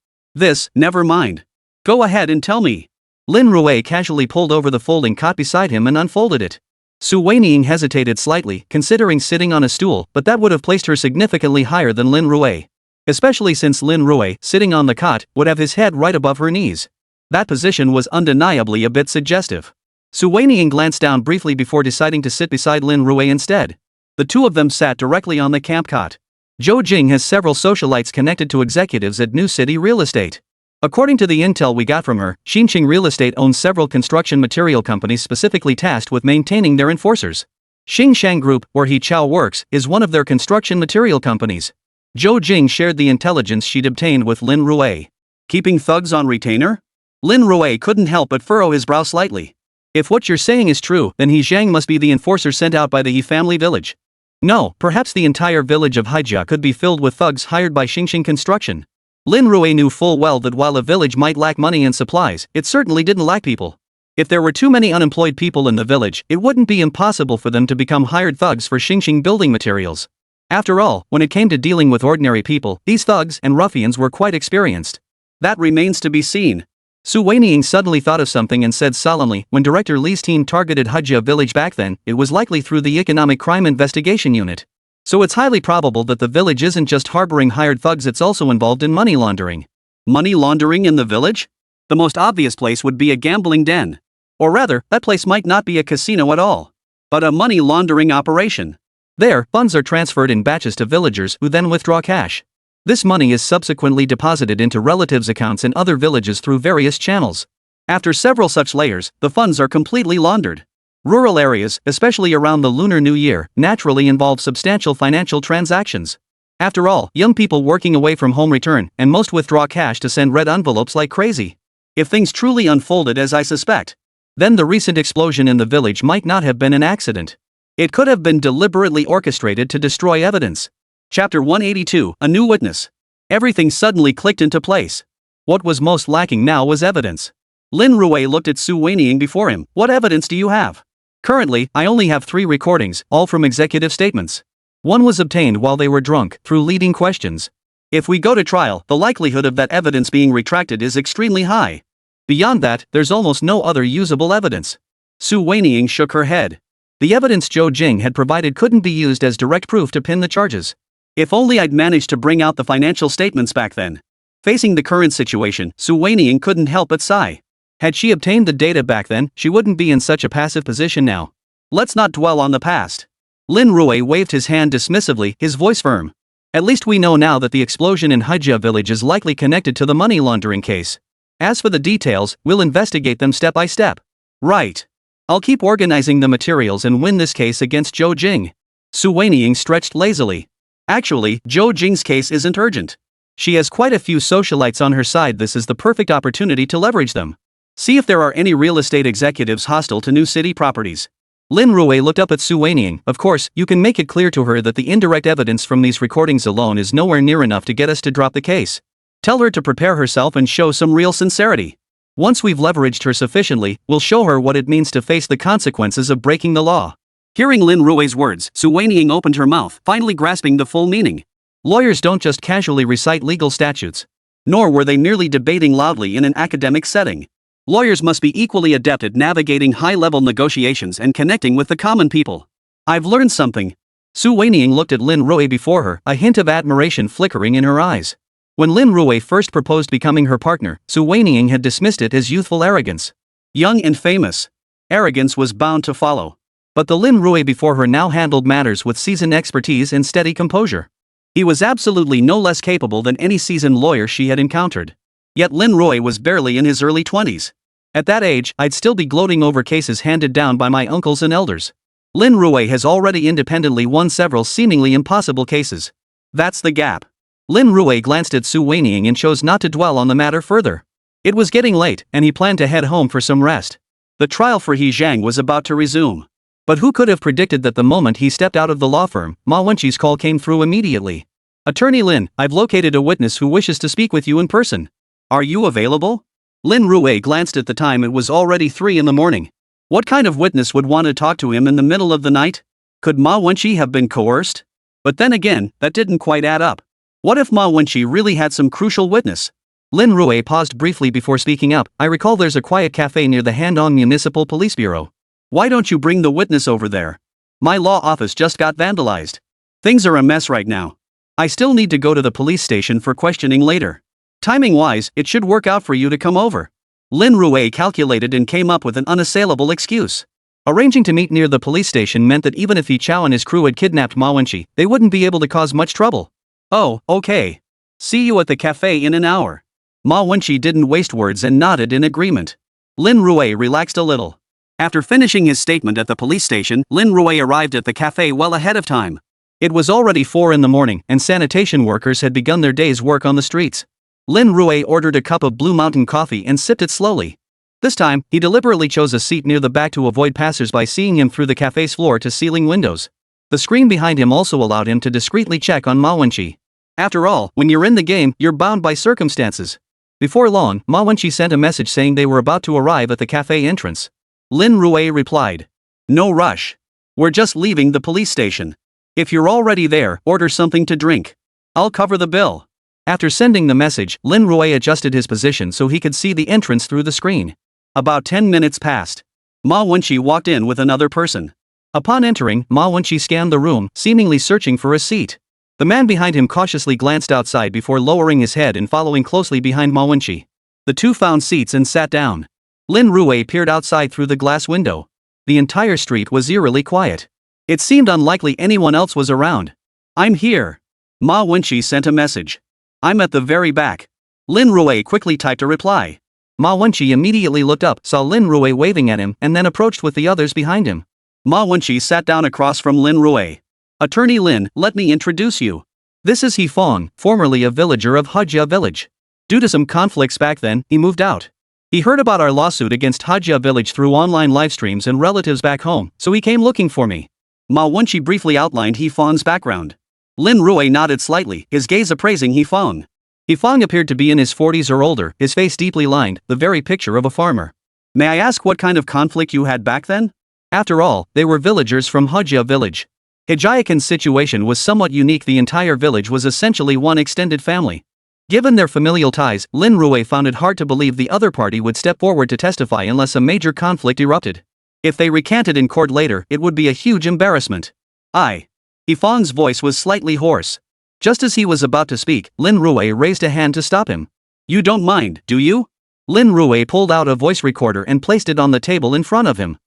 Never mind. Go ahead and tell me. Lin Rui casually pulled over the folding cot beside him and unfolded it. Su Weiniang hesitated slightly, considering sitting on a stool, but that would have placed her significantly higher than Lin Rui. Especially since Lin Rui, sitting on the cot, would have his head right above her knees. That position was undeniably a bit suggestive. Su Weiniang glanced down briefly before deciding to sit beside Lin Rui instead. The two of them sat directly on the camp cot. Zhou Jing has several socialites connected to executives at New City Real Estate. According to the intel we got from her, Xinqing Real Estate owns several construction material companies specifically tasked with maintaining their enforcers. Xingshang Group, where He Chao works, is one of their construction material companies. Zhou Jing shared the intelligence she'd obtained with Lin Rui. Keeping thugs on retainer? Lin Rui couldn't help but furrow his brow slightly. If what you're saying is true, then He Zhang must be the enforcer sent out by the He family village. No, perhaps the entire village of Haijia could be filled with thugs hired by Xingxing Construction. Lin Rui knew full well that while a village might lack money and supplies, it certainly didn't lack people. If there were too many unemployed people in the village, it wouldn't be impossible for them to become hired thugs for Xingxing building materials. After all, when it came to dealing with ordinary people, these thugs and ruffians were quite experienced. That remains to be seen. Su Weiniang suddenly thought of something and said solemnly, when Director Li's team targeted Haijia village back then, it was likely through the Economic Crime Investigation Unit. So it's highly probable that the village isn't just harboring hired thugs, it's also involved in money laundering. Money laundering in the village? The most obvious place would be a gambling den. Or rather, that place might not be a casino at all, but a money laundering operation. There, funds are transferred in batches to villagers who then withdraw cash. This money is subsequently deposited into relatives' accounts in other villages through various channels. After several such layers, the funds are completely laundered. Rural areas, especially around the Lunar New Year, naturally involve substantial financial transactions. After all, young people working away from home return, and most withdraw cash to send red envelopes like crazy. If things truly unfolded as I suspect, then the recent explosion in the village might not have been an accident. It could have been deliberately orchestrated to destroy evidence. Chapter 182, A New Witness. Everything suddenly clicked into place. What was most lacking now was evidence. Lin Rui looked at Su Weiniang before him. What evidence do you have? Currently, I only have 3 recordings, all from executive statements. One was obtained while they were drunk, through leading questions. If we go to trial, the likelihood of that evidence being retracted is extremely high. Beyond that, there's almost no other usable evidence. Su Weiniang shook her head. The evidence Zhou Jing had provided couldn't be used as direct proof to pin the charges. If only I'd managed to bring out the financial statements back then. Facing the current situation, Su Weiniang couldn't help but sigh. Had she obtained the data back then, she wouldn't be in such a passive position now. Let's not dwell on the past. Lin Rui waved his hand dismissively, his voice firm. At least we know now that the explosion in Hajia village is likely connected to the money laundering case. As for the details, we'll investigate them step by step. Right. I'll keep organizing the materials and win this case against Zhou Jing. Su Weiniang stretched lazily. Actually, Zhou Jing's case isn't urgent. She has quite a few socialites on her side. This is the perfect opportunity to leverage them. See if there are any real estate executives hostile to new city properties. Lin Rui looked up at Su Weiniang. Of course, you can make it clear to her that the indirect evidence from these recordings alone is nowhere near enough to get us to drop the case. Tell her to prepare herself and show some real sincerity. Once we've leveraged her sufficiently, we'll show her what it means to face the consequences of breaking the law. Hearing Lin Rui's words, Su Weiniang opened her mouth, finally grasping the full meaning. Lawyers don't just casually recite legal statutes. Nor were they merely debating loudly in an academic setting. Lawyers must be equally adept at navigating high-level negotiations and connecting with the common people. I've learned something. Su Weiniang looked at Lin Rui before her, a hint of admiration flickering in her eyes. When Lin Rui first proposed becoming her partner, Su Weiniang had dismissed it as youthful arrogance. Young and famous. Arrogance was bound to follow. But the Lin Rui before her now handled matters with seasoned expertise and steady composure. He was absolutely no less capable than any seasoned lawyer she had encountered. Yet Lin Rui was barely in his early 20s. At that age, I'd still be gloating over cases handed down by my uncles and elders. Lin Rui has already independently won several seemingly impossible cases. That's the gap. Lin Rui glanced at Su Weiniang and chose not to dwell on the matter further. It was getting late, and he planned to head home for some rest. The trial for He Zhang was about to resume. But who could have predicted that the moment he stepped out of the law firm, Ma Wenqi's call came through immediately. Attorney Lin, I've located a witness who wishes to speak with you in person. Are you available? Lin Rui glanced at the time. It was already 3 in the morning. What kind of witness would want to talk to him in the middle of the night? Could Ma Wenqi have been coerced? But then again, that didn't quite add up. What if Ma Wenqi really had some crucial witness? Lin Rui paused briefly before speaking up. I recall there's a quiet cafe near the Handong Municipal Police Bureau. Why don't you bring the witness over there? My law office just got vandalized. Things are a mess right now. I still need to go to the police station for questioning later. Timing-wise, it should work out for you to come over. Lin Rui calculated and came up with an unassailable excuse. Arranging to meet near the police station meant that even if He Chao and his crew had kidnapped Ma Wenqi, they wouldn't be able to cause much trouble. Oh, okay. See you at the cafe in an hour. Ma Wenqi didn't waste words and nodded in agreement. Lin Rui relaxed a little. After finishing his statement at the police station, Lin Rui arrived at the cafe well ahead of time. It was already 4 in the morning, and sanitation workers had begun their day's work on the streets. Lin Rui ordered a cup of Blue Mountain coffee and sipped it slowly. This time, he deliberately chose a seat near the back to avoid passers-by seeing him through the cafe's floor-to-ceiling windows. The screen behind him also allowed him to discreetly check on Ma Wenqi. After all, when you're in the game, you're bound by circumstances. Before long, Ma Wenqi sent a message saying they were about to arrive at the cafe entrance. Lin Rui replied. No rush. We're just leaving the police station. If you're already there, order something to drink. I'll cover the bill. After sending the message, Lin Rui adjusted his position so he could see the entrance through the screen. About 10 minutes passed. Ma Wenqi walked in with another person. Upon entering, Ma Wenqi scanned the room, seemingly searching for a seat. The man behind him cautiously glanced outside before lowering his head and following closely behind Ma Wenqi. The two found seats and sat down. Lin Rui peered outside through the glass window. The entire street was eerily quiet. It seemed unlikely anyone else was around. I'm here. Ma Wenqi sent a message. I'm at the very back. Lin Rui quickly typed a reply. Ma Wenqi immediately looked up, saw Lin Rui waving at him, and then approached with the others behind him. Ma Wenqi sat down across from Lin Rui. Attorney Lin, let me introduce you. This is He Fong, formerly a villager of Hajia village. Due to some conflicts back then, he moved out. He heard about our lawsuit against Hajia village through online livestreams and relatives back home, so he came looking for me. Ma Wenqi briefly outlined He Fong's background. Lin Rui nodded slightly, his gaze appraising He Fong. Fong appeared to be in his 40s or older, his face deeply lined, the very picture of a farmer. May I ask what kind of conflict you had back then? After all, they were villagers from Hojia village. Hijayakan's situation was somewhat unique. The entire village was essentially one extended family. Given their familial ties, Lin Rui found it hard to believe the other party would step forward to testify unless a major conflict erupted. If they recanted in court later, it would be a huge embarrassment. Fong's voice was slightly hoarse. Just as he was about to speak, Lin Rui raised a hand to stop him. You don't mind, do you? Lin Rui pulled out a voice recorder and placed it on the table in front of him.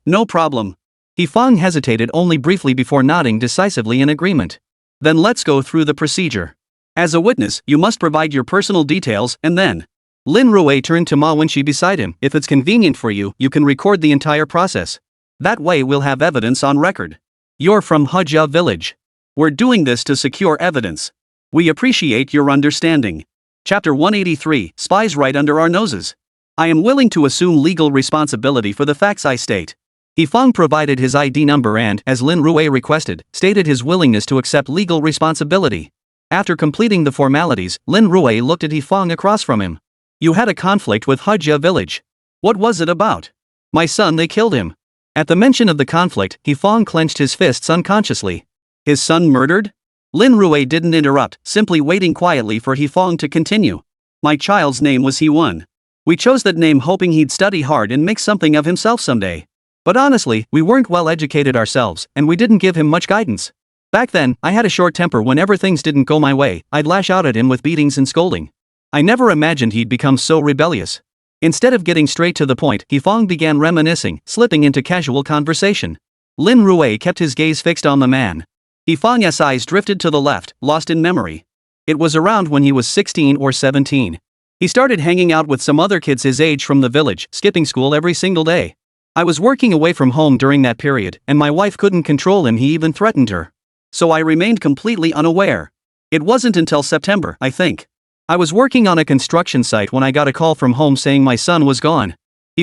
No problem. Fong hesitated only briefly before nodding decisively in agreement. Then let's go through the procedure. As a witness, you must provide your personal details, and then. Lin Rui turned to Ma Wenqi beside him. If it's convenient for you, you can record the entire process. That way we'll have evidence on record. You're from Hojia village. We're doing this to secure evidence. We appreciate your understanding. Chapter 183, Spies Right Under Our Noses. I am willing to assume legal responsibility for the facts I state. Fong provided his ID number and, as Lin Rui requested, stated his willingness to accept legal responsibility. After completing the formalities, Lin Rui looked at Fong across from him. You had a conflict with Hojia village. What was it about? My son, they killed him. At the mention of the conflict, Fong clenched his fists unconsciously. His son murdered? Lin Rui didn't interrupt, simply waiting quietly for Fong to continue. My child's name was He-won. We chose that name hoping he'd study hard and make something of himself someday. But honestly, we weren't well educated ourselves, and we didn't give him much guidance. Back then, I had a short temper. Whenever things didn't go my way, I'd lash out at him with beatings and scolding. I never imagined he'd become so rebellious. Instead of getting straight to the point, Fong began reminiscing, slipping into casual conversation. Lin Rui kept his gaze fixed on the man. Fong's eyes drifted to the left, lost in memory. It was around when he was 16 or 17. He started hanging out with some other kids his age from the village, skipping school every single day. I was working away from home during that period, and my wife couldn't control him. He even threatened her. So I remained completely unaware. It wasn't until September, I think. I was working on a construction site when I got a call from home saying my son was gone.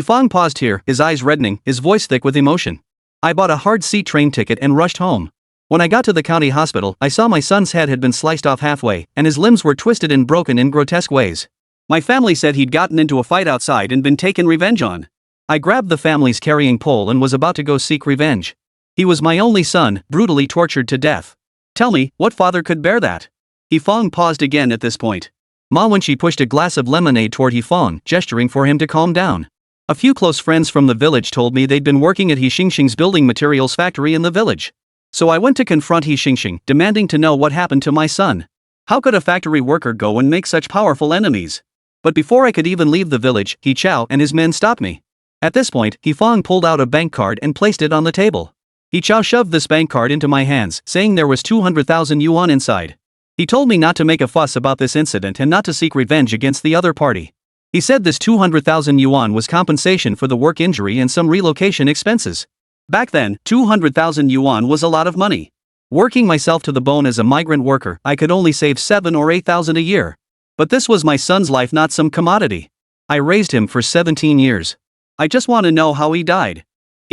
Fong paused here, his eyes reddening, his voice thick with emotion. I bought a hard-seat train ticket and rushed home. When I got to the county hospital, I saw my son's head had been sliced off halfway, and his limbs were twisted and broken in grotesque ways. My family said he'd gotten into a fight outside and been taken revenge on. I grabbed the family's carrying pole and was about to go seek revenge. He was my only son, brutally tortured to death. Tell me, what father could bear that? Fong paused again at this point. Ma Wenqi pushed a glass of lemonade toward Fong, gesturing for him to calm down. A few close friends from the village told me they'd been working at He Xingxing's building materials factory in the village. So I went to confront He Xingxing, demanding to know what happened to my son. How could a factory worker go and make such powerful enemies? But before I could even leave the village, He Chao and his men stopped me. At this point, Fong pulled out a bank card and placed it on the table. He Chao shoved this bank card into my hands, saying there was 200,000 yuan inside. He told me not to make a fuss about this incident and not to seek revenge against the other party. He said this 200,000 yuan was compensation for the work injury and some relocation expenses. Back then, 200,000 yuan was a lot of money. Working myself to the bone as a migrant worker, I could only save 7 or 8,000 a year. But this was my son's life, not some commodity. I raised him for 17 years. I just want to know how he died.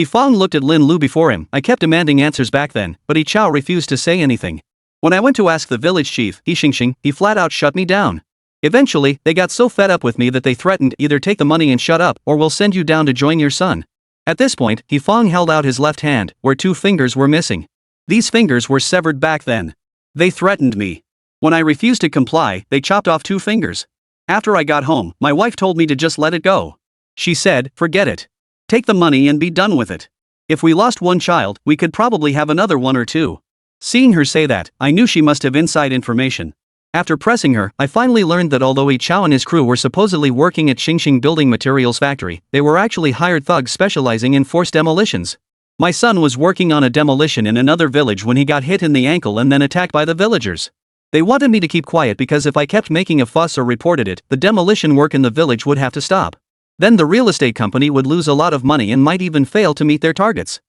Fong looked at Lin Lu before him. I kept demanding answers back then, but He Chao refused to say anything. When I went to ask the village chief, He Xingxing, he flat out shut me down. Eventually, they got so fed up with me that they threatened either take the money and shut up, or we'll send you down to join your son. At this point, Fong held out his left hand, where 2 fingers were missing. These fingers were severed back then. They threatened me. When I refused to comply, they chopped off 2 fingers. After I got home, my wife told me to just let it go. She said, forget it. Take the money and be done with it. If we lost one child, we could probably have another 1 or 2. Seeing her say that, I knew she must have inside information. After pressing her, I finally learned that although He Chao and his crew were supposedly working at Xingxing Building Materials Factory, they were actually hired thugs specializing in forced demolitions. My son was working on a demolition in another village when he got hit in the ankle and then attacked by the villagers. They wanted me to keep quiet because if I kept making a fuss or reported it, the demolition work in the village would have to stop. Then the real estate company would lose a lot of money and might even fail to meet their targets.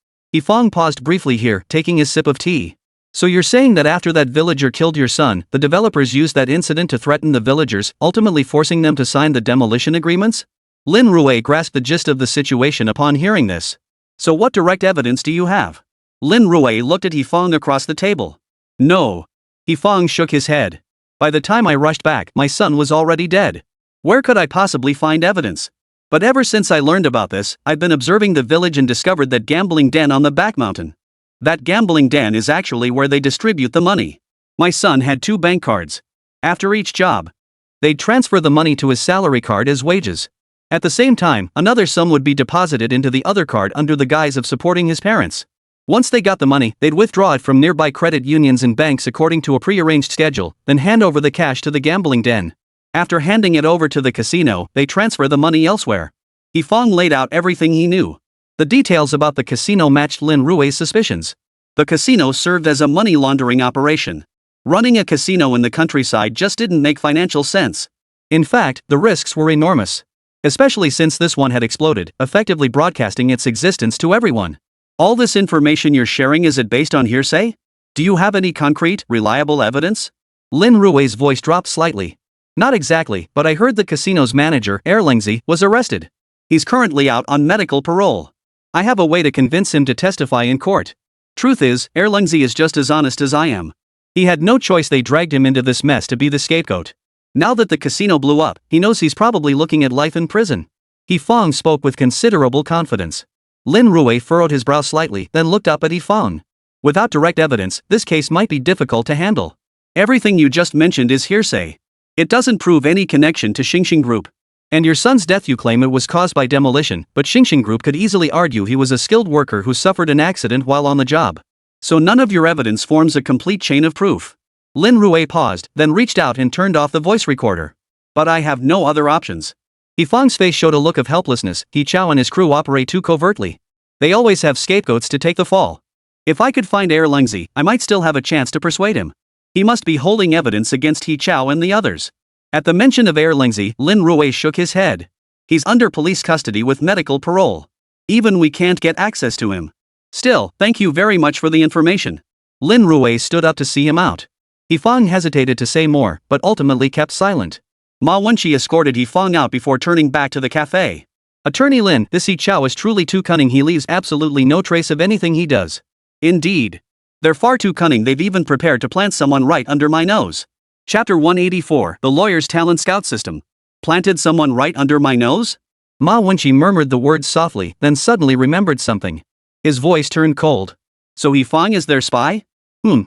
Fong paused briefly here, taking his sip of tea. So you're saying that after that villager killed your son, the developers used that incident to threaten the villagers, ultimately forcing them to sign the demolition agreements? Lin Rui grasped the gist of the situation upon hearing this. So what direct evidence do you have? Lin Rui looked at Fong across the table. No. Fong shook his head. By the time I rushed back, my son was already dead. Where could I possibly find evidence? But ever since I learned about this, I've been observing the village and discovered that gambling den on the back mountain. That gambling den is actually where they distribute the money. My son had 2 bank cards. After each job, they'd transfer the money to his salary card as wages. At the same time, another sum would be deposited into the other card under the guise of supporting his parents. Once they got the money, they'd withdraw it from nearby credit unions and banks according to a pre-arranged schedule, then hand over the cash to the gambling den. After handing it over to the casino, they transfer the money elsewhere. Fong laid out everything he knew. The details about the casino matched Lin Rui's suspicions. The casino served as a money laundering operation. Running a casino in the countryside just didn't make financial sense. In fact, the risks were enormous. Especially since this one had exploded, effectively broadcasting its existence to everyone. All this information you're sharing, is it based on hearsay? Do you have any concrete, reliable evidence? Lin Rui's voice dropped slightly. Not exactly, but I heard the casino's manager, Erlingzi, was arrested. He's currently out on medical parole. I have a way to convince him to testify in court. Truth is, Erlingzi is just as honest as I am. He had no choice, they dragged him into this mess to be the scapegoat. Now that the casino blew up, he knows he's probably looking at life in prison. Fong spoke with considerable confidence. Lin Rui furrowed his brow slightly, then looked up at Fong. Without direct evidence, this case might be difficult to handle. Everything you just mentioned is hearsay. It doesn't prove any connection to Xingxing Group. And your son's death, you claim it was caused by demolition, but Xingxing Group could easily argue he was a skilled worker who suffered an accident while on the job. So none of your evidence forms a complete chain of proof. Lin Rui paused, then reached out and turned off the voice recorder. But I have no other options. Fong's face showed a look of helplessness. He Chao and his crew operate too covertly. They always have scapegoats to take the fall. If I could find Erlingzi, I might still have a chance to persuade him. He must be holding evidence against He Chao and the others. At the mention of Erlingzi, Lin Rui shook his head. He's under police custody with medical parole. Even we can't get access to him. Still, thank you very much for the information. Lin Rui stood up to see him out. Fong hesitated to say more, but ultimately kept silent. Ma Wenqi escorted Fong out before turning back to the cafe. Attorney Lin, this He Chao is truly too cunning. He leaves absolutely no trace of anything he does. Indeed. They're far too cunning. They've even prepared to plant someone right under my nose. Chapter 184, The Lawyer's Talent Scout System. Planted someone right under my nose? Ma Wenqi murmured the words softly, then suddenly remembered something. His voice turned cold. So Fong is their spy?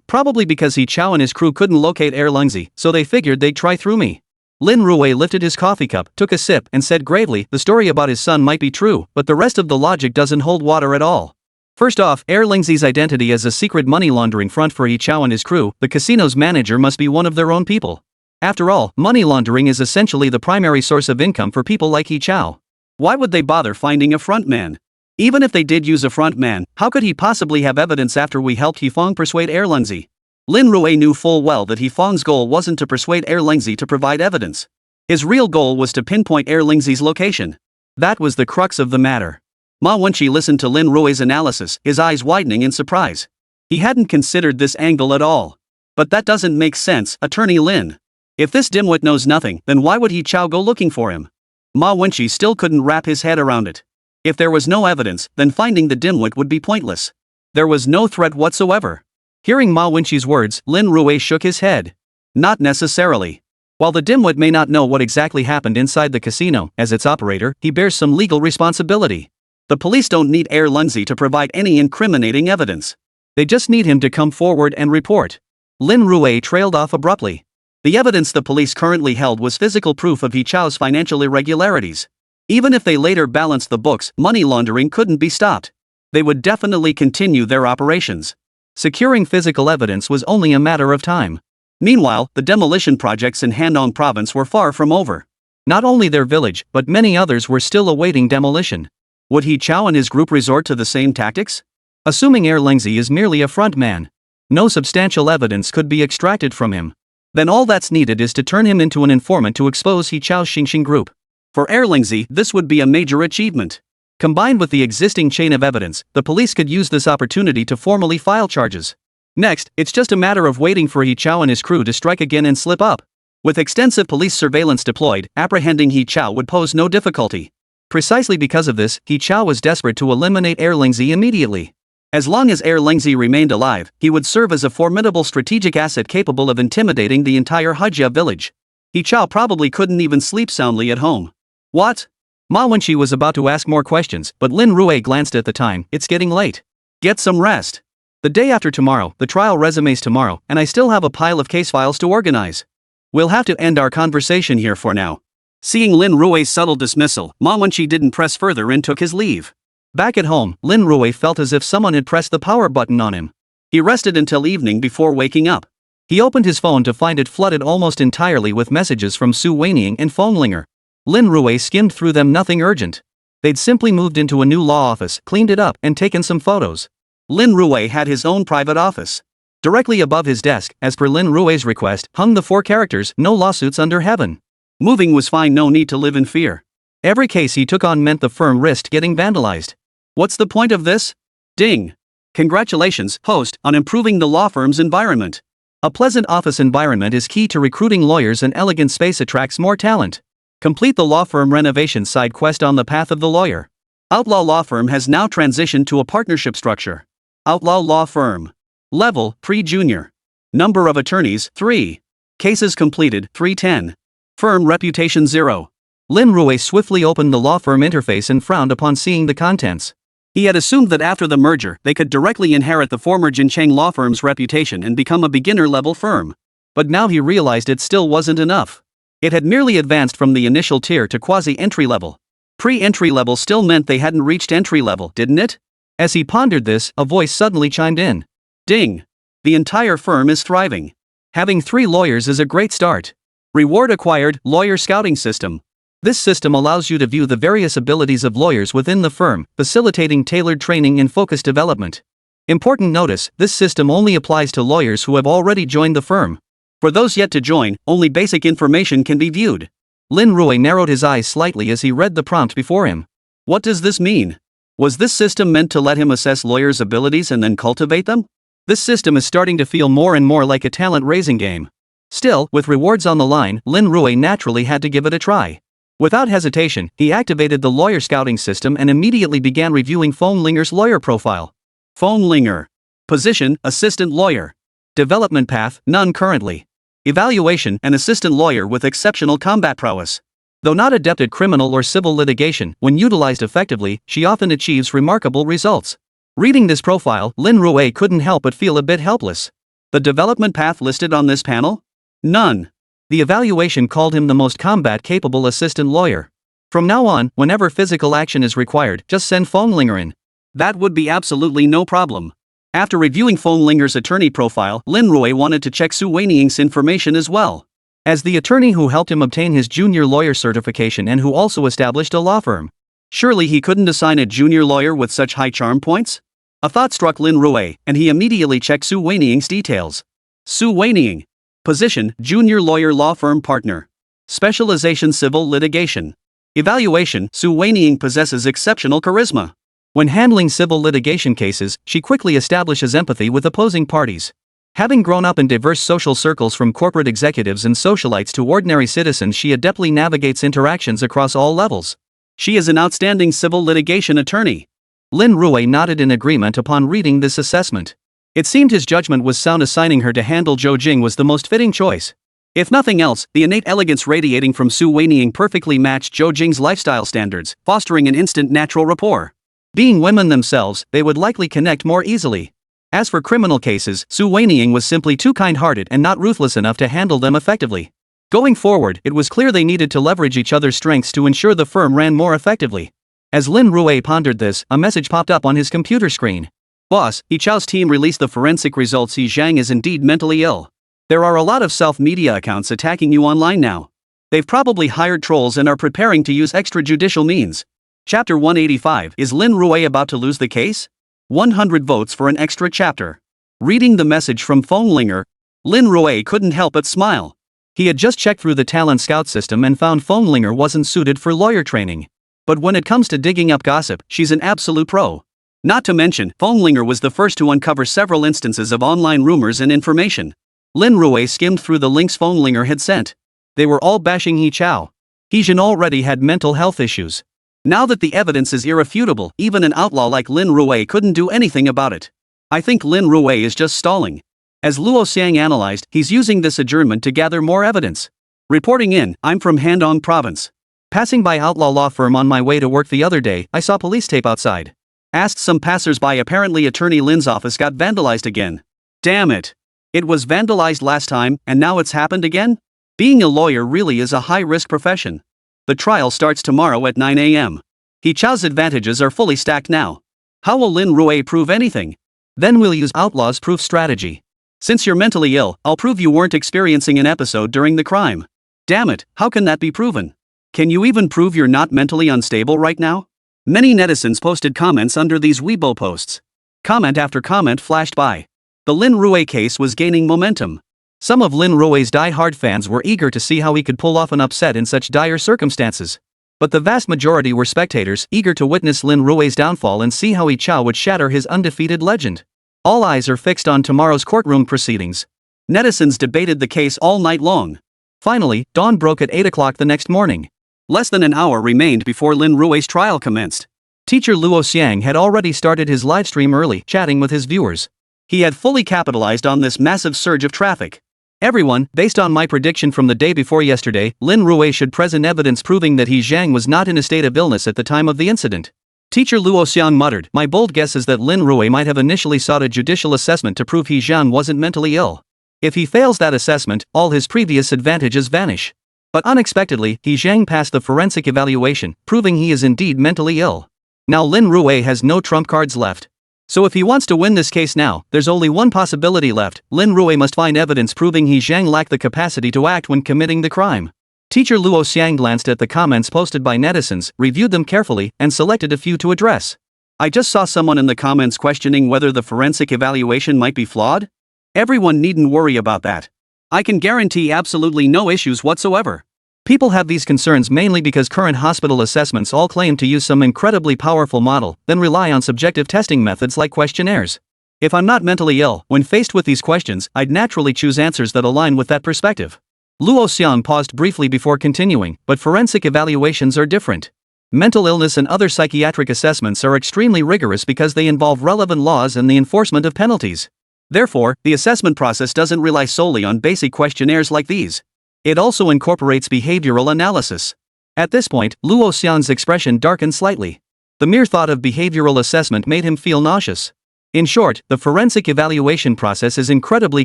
Probably because He Chao and his crew couldn't locate Erlingzi, so they figured they'd try through me. Lin Rui lifted his coffee cup, took a sip, and said gravely, the story about his son might be true, but the rest of the logic doesn't hold water at all. First off, Erlingzi's identity as a secret money laundering front for He Chao and his crew, the casino's manager must be one of their own people. After all, money laundering is essentially the primary source of income for people like He Chao. Why would they bother finding a front man? Even if they did use a front man, how could he possibly have evidence after we helped Fong persuade Erlingzi? Lin Rui knew full well that Fong's goal wasn't to persuade Erlingzi to provide evidence. His real goal was to pinpoint Erlingzi's location. That was the crux of the matter. Ma Wenqi listened to Lin Rui's analysis, his eyes widening in surprise. He hadn't considered this angle at all. But that doesn't make sense, Attorney Lin. If this dimwit knows nothing, then why would He Chao go looking for him? Ma Wenqi still couldn't wrap his head around it. If there was no evidence, then finding the dimwit would be pointless. There was no threat whatsoever. Hearing Ma Wenqi's words, Lin Rui shook his head. Not necessarily. While the dimwit may not know what exactly happened inside the casino, as its operator, he bears some legal responsibility. The police don't need Erlingzi to provide any incriminating evidence. They just need him to come forward and report. Lin Rui trailed off abruptly. The evidence the police currently held was physical proof of He Chao's financial irregularities. Even if they later balanced the books, money laundering couldn't be stopped. They would definitely continue their operations. Securing physical evidence was only a matter of time. Meanwhile, the demolition projects in Handong province were far from over. Not only their village, but many others were still awaiting demolition. Would He Chao and his group resort to the same tactics? Assuming Erlingzi is merely a front man, no substantial evidence could be extracted from him. Then all that's needed is to turn him into an informant to expose He Chao's Xingxing Group. For Erlingzi, this would be a major achievement. Combined with the existing chain of evidence, the police could use this opportunity to formally file charges. Next, it's just a matter of waiting for He Chao and his crew to strike again and slip up. With extensive police surveillance deployed, apprehending He Chao would pose no difficulty. Precisely because of this, He Chao was desperate to eliminate Erlingzi immediately. As long as Lingzi remained alive, he would serve as a formidable strategic asset capable of intimidating the entire Hajia village. He Chao probably couldn't even sleep soundly at home. What? Ma Wenqi was about to ask more questions, but Lin Rui glanced at the time. It's getting late. Get some rest. The day after tomorrow, the trial resumes tomorrow, and I still have a pile of case files to organize. We'll have to end our conversation here for now. Seeing Lin Rui's subtle dismissal, Ma Wenqi didn't press further and took his leave. Back at home, Lin Rui felt as if someone had pressed the power button on him. He rested until evening before waking up. He opened his phone to find it flooded almost entirely with messages from Su Weining and Fenglinger. Lin Rui skimmed through them, nothing urgent. They'd simply moved into a new law office, cleaned it up, and taken some photos. Lin Rui had his own private office. Directly above his desk, as per Lin Rui's request, hung the 4 characters, "No lawsuits under heaven." Moving was fine, no need to live in fear. Every case he took on meant the firm risked getting vandalized. What's the point of this? Ding. Congratulations, host, on improving the law firm's environment. A pleasant office environment is key to recruiting lawyers. An elegant space attracts more talent. Complete the law firm renovation side quest on the path of the lawyer. Outlaw Law Firm has now transitioned to a partnership structure. Outlaw Law Firm. Level, Pre-Junior. Number of attorneys, 3. Cases completed, 310. Firm reputation 0. Lin Rui swiftly opened the law firm interface and frowned upon seeing the contents. He had assumed that after the merger, they could directly inherit the former Jincheng law firm's reputation and become a beginner-level firm. But now he realized it still wasn't enough. It had merely advanced from the initial tier to quasi-entry level. Pre-entry level still meant they hadn't reached entry level, didn't it? As he pondered this, a voice suddenly chimed in. Ding! The entire firm is thriving. Having 3 lawyers is a great start. Reward acquired, lawyer scouting system. This system allows you to view the various abilities of lawyers within the firm, facilitating tailored training and focused development. Important notice, this system only applies to lawyers who have already joined the firm. For those yet to join, only basic information can be viewed. Lin Rui narrowed his eyes slightly as he read the prompt before him. What does this mean? Was this system meant to let him assess lawyers' abilities and then cultivate them? This system is starting to feel more and more like a talent-raising game. Still, with rewards on the line, Lin Rui naturally had to give it a try. Without hesitation, he activated the lawyer scouting system and immediately began reviewing Fenglinger's lawyer profile. Fenglinger. Position, assistant lawyer. Development path, none currently. Evaluation, an assistant lawyer with exceptional combat prowess. Though not adept at criminal or civil litigation, when utilized effectively, she often achieves remarkable results. Reading this profile, Lin Rui couldn't help but feel a bit helpless. The development path listed on this panel? None. The evaluation called him the most combat-capable assistant lawyer. From now on, whenever physical action is required, just send Fenglinger in. That would be absolutely no problem. After reviewing Fenglinger's attorney profile, Lin Rui wanted to check Su Weining's information as well. As the attorney who helped him obtain his junior lawyer certification and who also established a law firm, surely he couldn't assign a junior lawyer with such high charm points? A thought struck Lin Rui, and he immediately checked Su Weining's details. Su Weining. Position, junior lawyer law firm partner. Specialization civil litigation. Evaluation, Su Weining possesses exceptional charisma. When handling civil litigation cases, she quickly establishes empathy with opposing parties. Having grown up in diverse social circles from corporate executives and socialites to ordinary citizens, she adeptly navigates interactions across all levels. She is an outstanding civil litigation attorney. Lin Rui nodded in agreement upon reading this assessment. It seemed his judgment was sound. Assigning her to handle Zhou Jing was the most fitting choice. If nothing else, the innate elegance radiating from Su Weining perfectly matched Zhou Jing's lifestyle standards, fostering an instant natural rapport. Being women themselves, they would likely connect more easily. As for criminal cases, Su Weining was simply too kind-hearted and not ruthless enough to handle them effectively. Going forward, it was clear they needed to leverage each other's strengths to ensure the firm ran more effectively. As Lin Rui pondered this, a message popped up on his computer screen. Boss, He Chao's team released the forensic results. He Zhang is indeed mentally ill. There are a lot of self-media accounts attacking you online now. They've probably hired trolls and are preparing to use extrajudicial means. Chapter 185. Is Lin Rui about to lose the case? 100 votes for an extra chapter. Reading the message from Fenglinger, Lin Rui couldn't help but smile. He had just checked through the talent scout system and found Fenglinger wasn't suited for lawyer training. But when it comes to digging up gossip, she's an absolute pro. Not to mention, Fenglinger was the first to uncover several instances of online rumors and information. Lin Rui skimmed through the links Fenglinger had sent. They were all bashing He Chao. He Jin already had mental health issues. Now that the evidence is irrefutable, even an outlaw like Lin Rui couldn't do anything about it. I think Lin Rui is just stalling. As Luo Xiang analyzed, he's using this adjournment to gather more evidence. Reporting in, I'm from Handong Province. Passing by outlaw law firm on my way to work the other day, I saw police tape outside. Asked some passers-by, apparently attorney Lin's office got vandalized again. Damn it. It was vandalized last time, and now it's happened again? Being a lawyer really is a high-risk profession. The trial starts tomorrow at 9 a.m. He Chao's advantages are fully stacked now. How will Lin Rui prove anything? Then we'll use outlaws' proof strategy. Since you're mentally ill, I'll prove you weren't experiencing an episode during the crime. Damn it, how can that be proven? Can you even prove you're not mentally unstable right now? Many netizens posted comments under these Weibo posts. Comment after comment flashed by. The Lin Rui case was gaining momentum. Some of Lin Rui's die-hard fans were eager to see how he could pull off an upset in such dire circumstances. But the vast majority were spectators, eager to witness Lin Rui's downfall and see how He Chao would shatter his undefeated legend. All eyes are fixed on tomorrow's courtroom proceedings. Netizens debated the case all night long. Finally, dawn broke at 8 o'clock the next morning. Less than an hour remained before Lin Rui's trial commenced. Teacher Luo Xiang had already started his livestream early, chatting with his viewers. He had fully capitalized on this massive surge of traffic. Everyone, based on my prediction from the day before yesterday, Lin Rui should present evidence proving that He Zhang was not in a state of illness at the time of the incident. Teacher Luo Xiang muttered, my bold guess is that Lin Rui might have initially sought a judicial assessment to prove He Zhang wasn't mentally ill. If he fails that assessment, all his previous advantages vanish. But unexpectedly, He Zhang passed the forensic evaluation, proving he is indeed mentally ill. Now Lin Rui has no trump cards left. So if he wants to win this case now, there's only one possibility left. Lin Rui must find evidence proving He Zhang lacked the capacity to act when committing the crime. Teacher Luo Xiang glanced at the comments posted by netizens, reviewed them carefully, and selected a few to address. I just saw someone in the comments questioning whether the forensic evaluation might be flawed. Everyone needn't worry about that. I can guarantee absolutely no issues whatsoever. People have these concerns mainly because current hospital assessments all claim to use some incredibly powerful model, then rely on subjective testing methods like questionnaires. If I'm not mentally ill, when faced with these questions, I'd naturally choose answers that align with that perspective. Luo Xiang paused briefly before continuing, but forensic evaluations are different. Mental illness and other psychiatric assessments are extremely rigorous because they involve relevant laws and the enforcement of penalties. Therefore, the assessment process doesn't rely solely on basic questionnaires like these. It also incorporates behavioral analysis. At this point, Luo Xiang's expression darkened slightly. The mere thought of behavioral assessment made him feel nauseous. In short, the forensic evaluation process is incredibly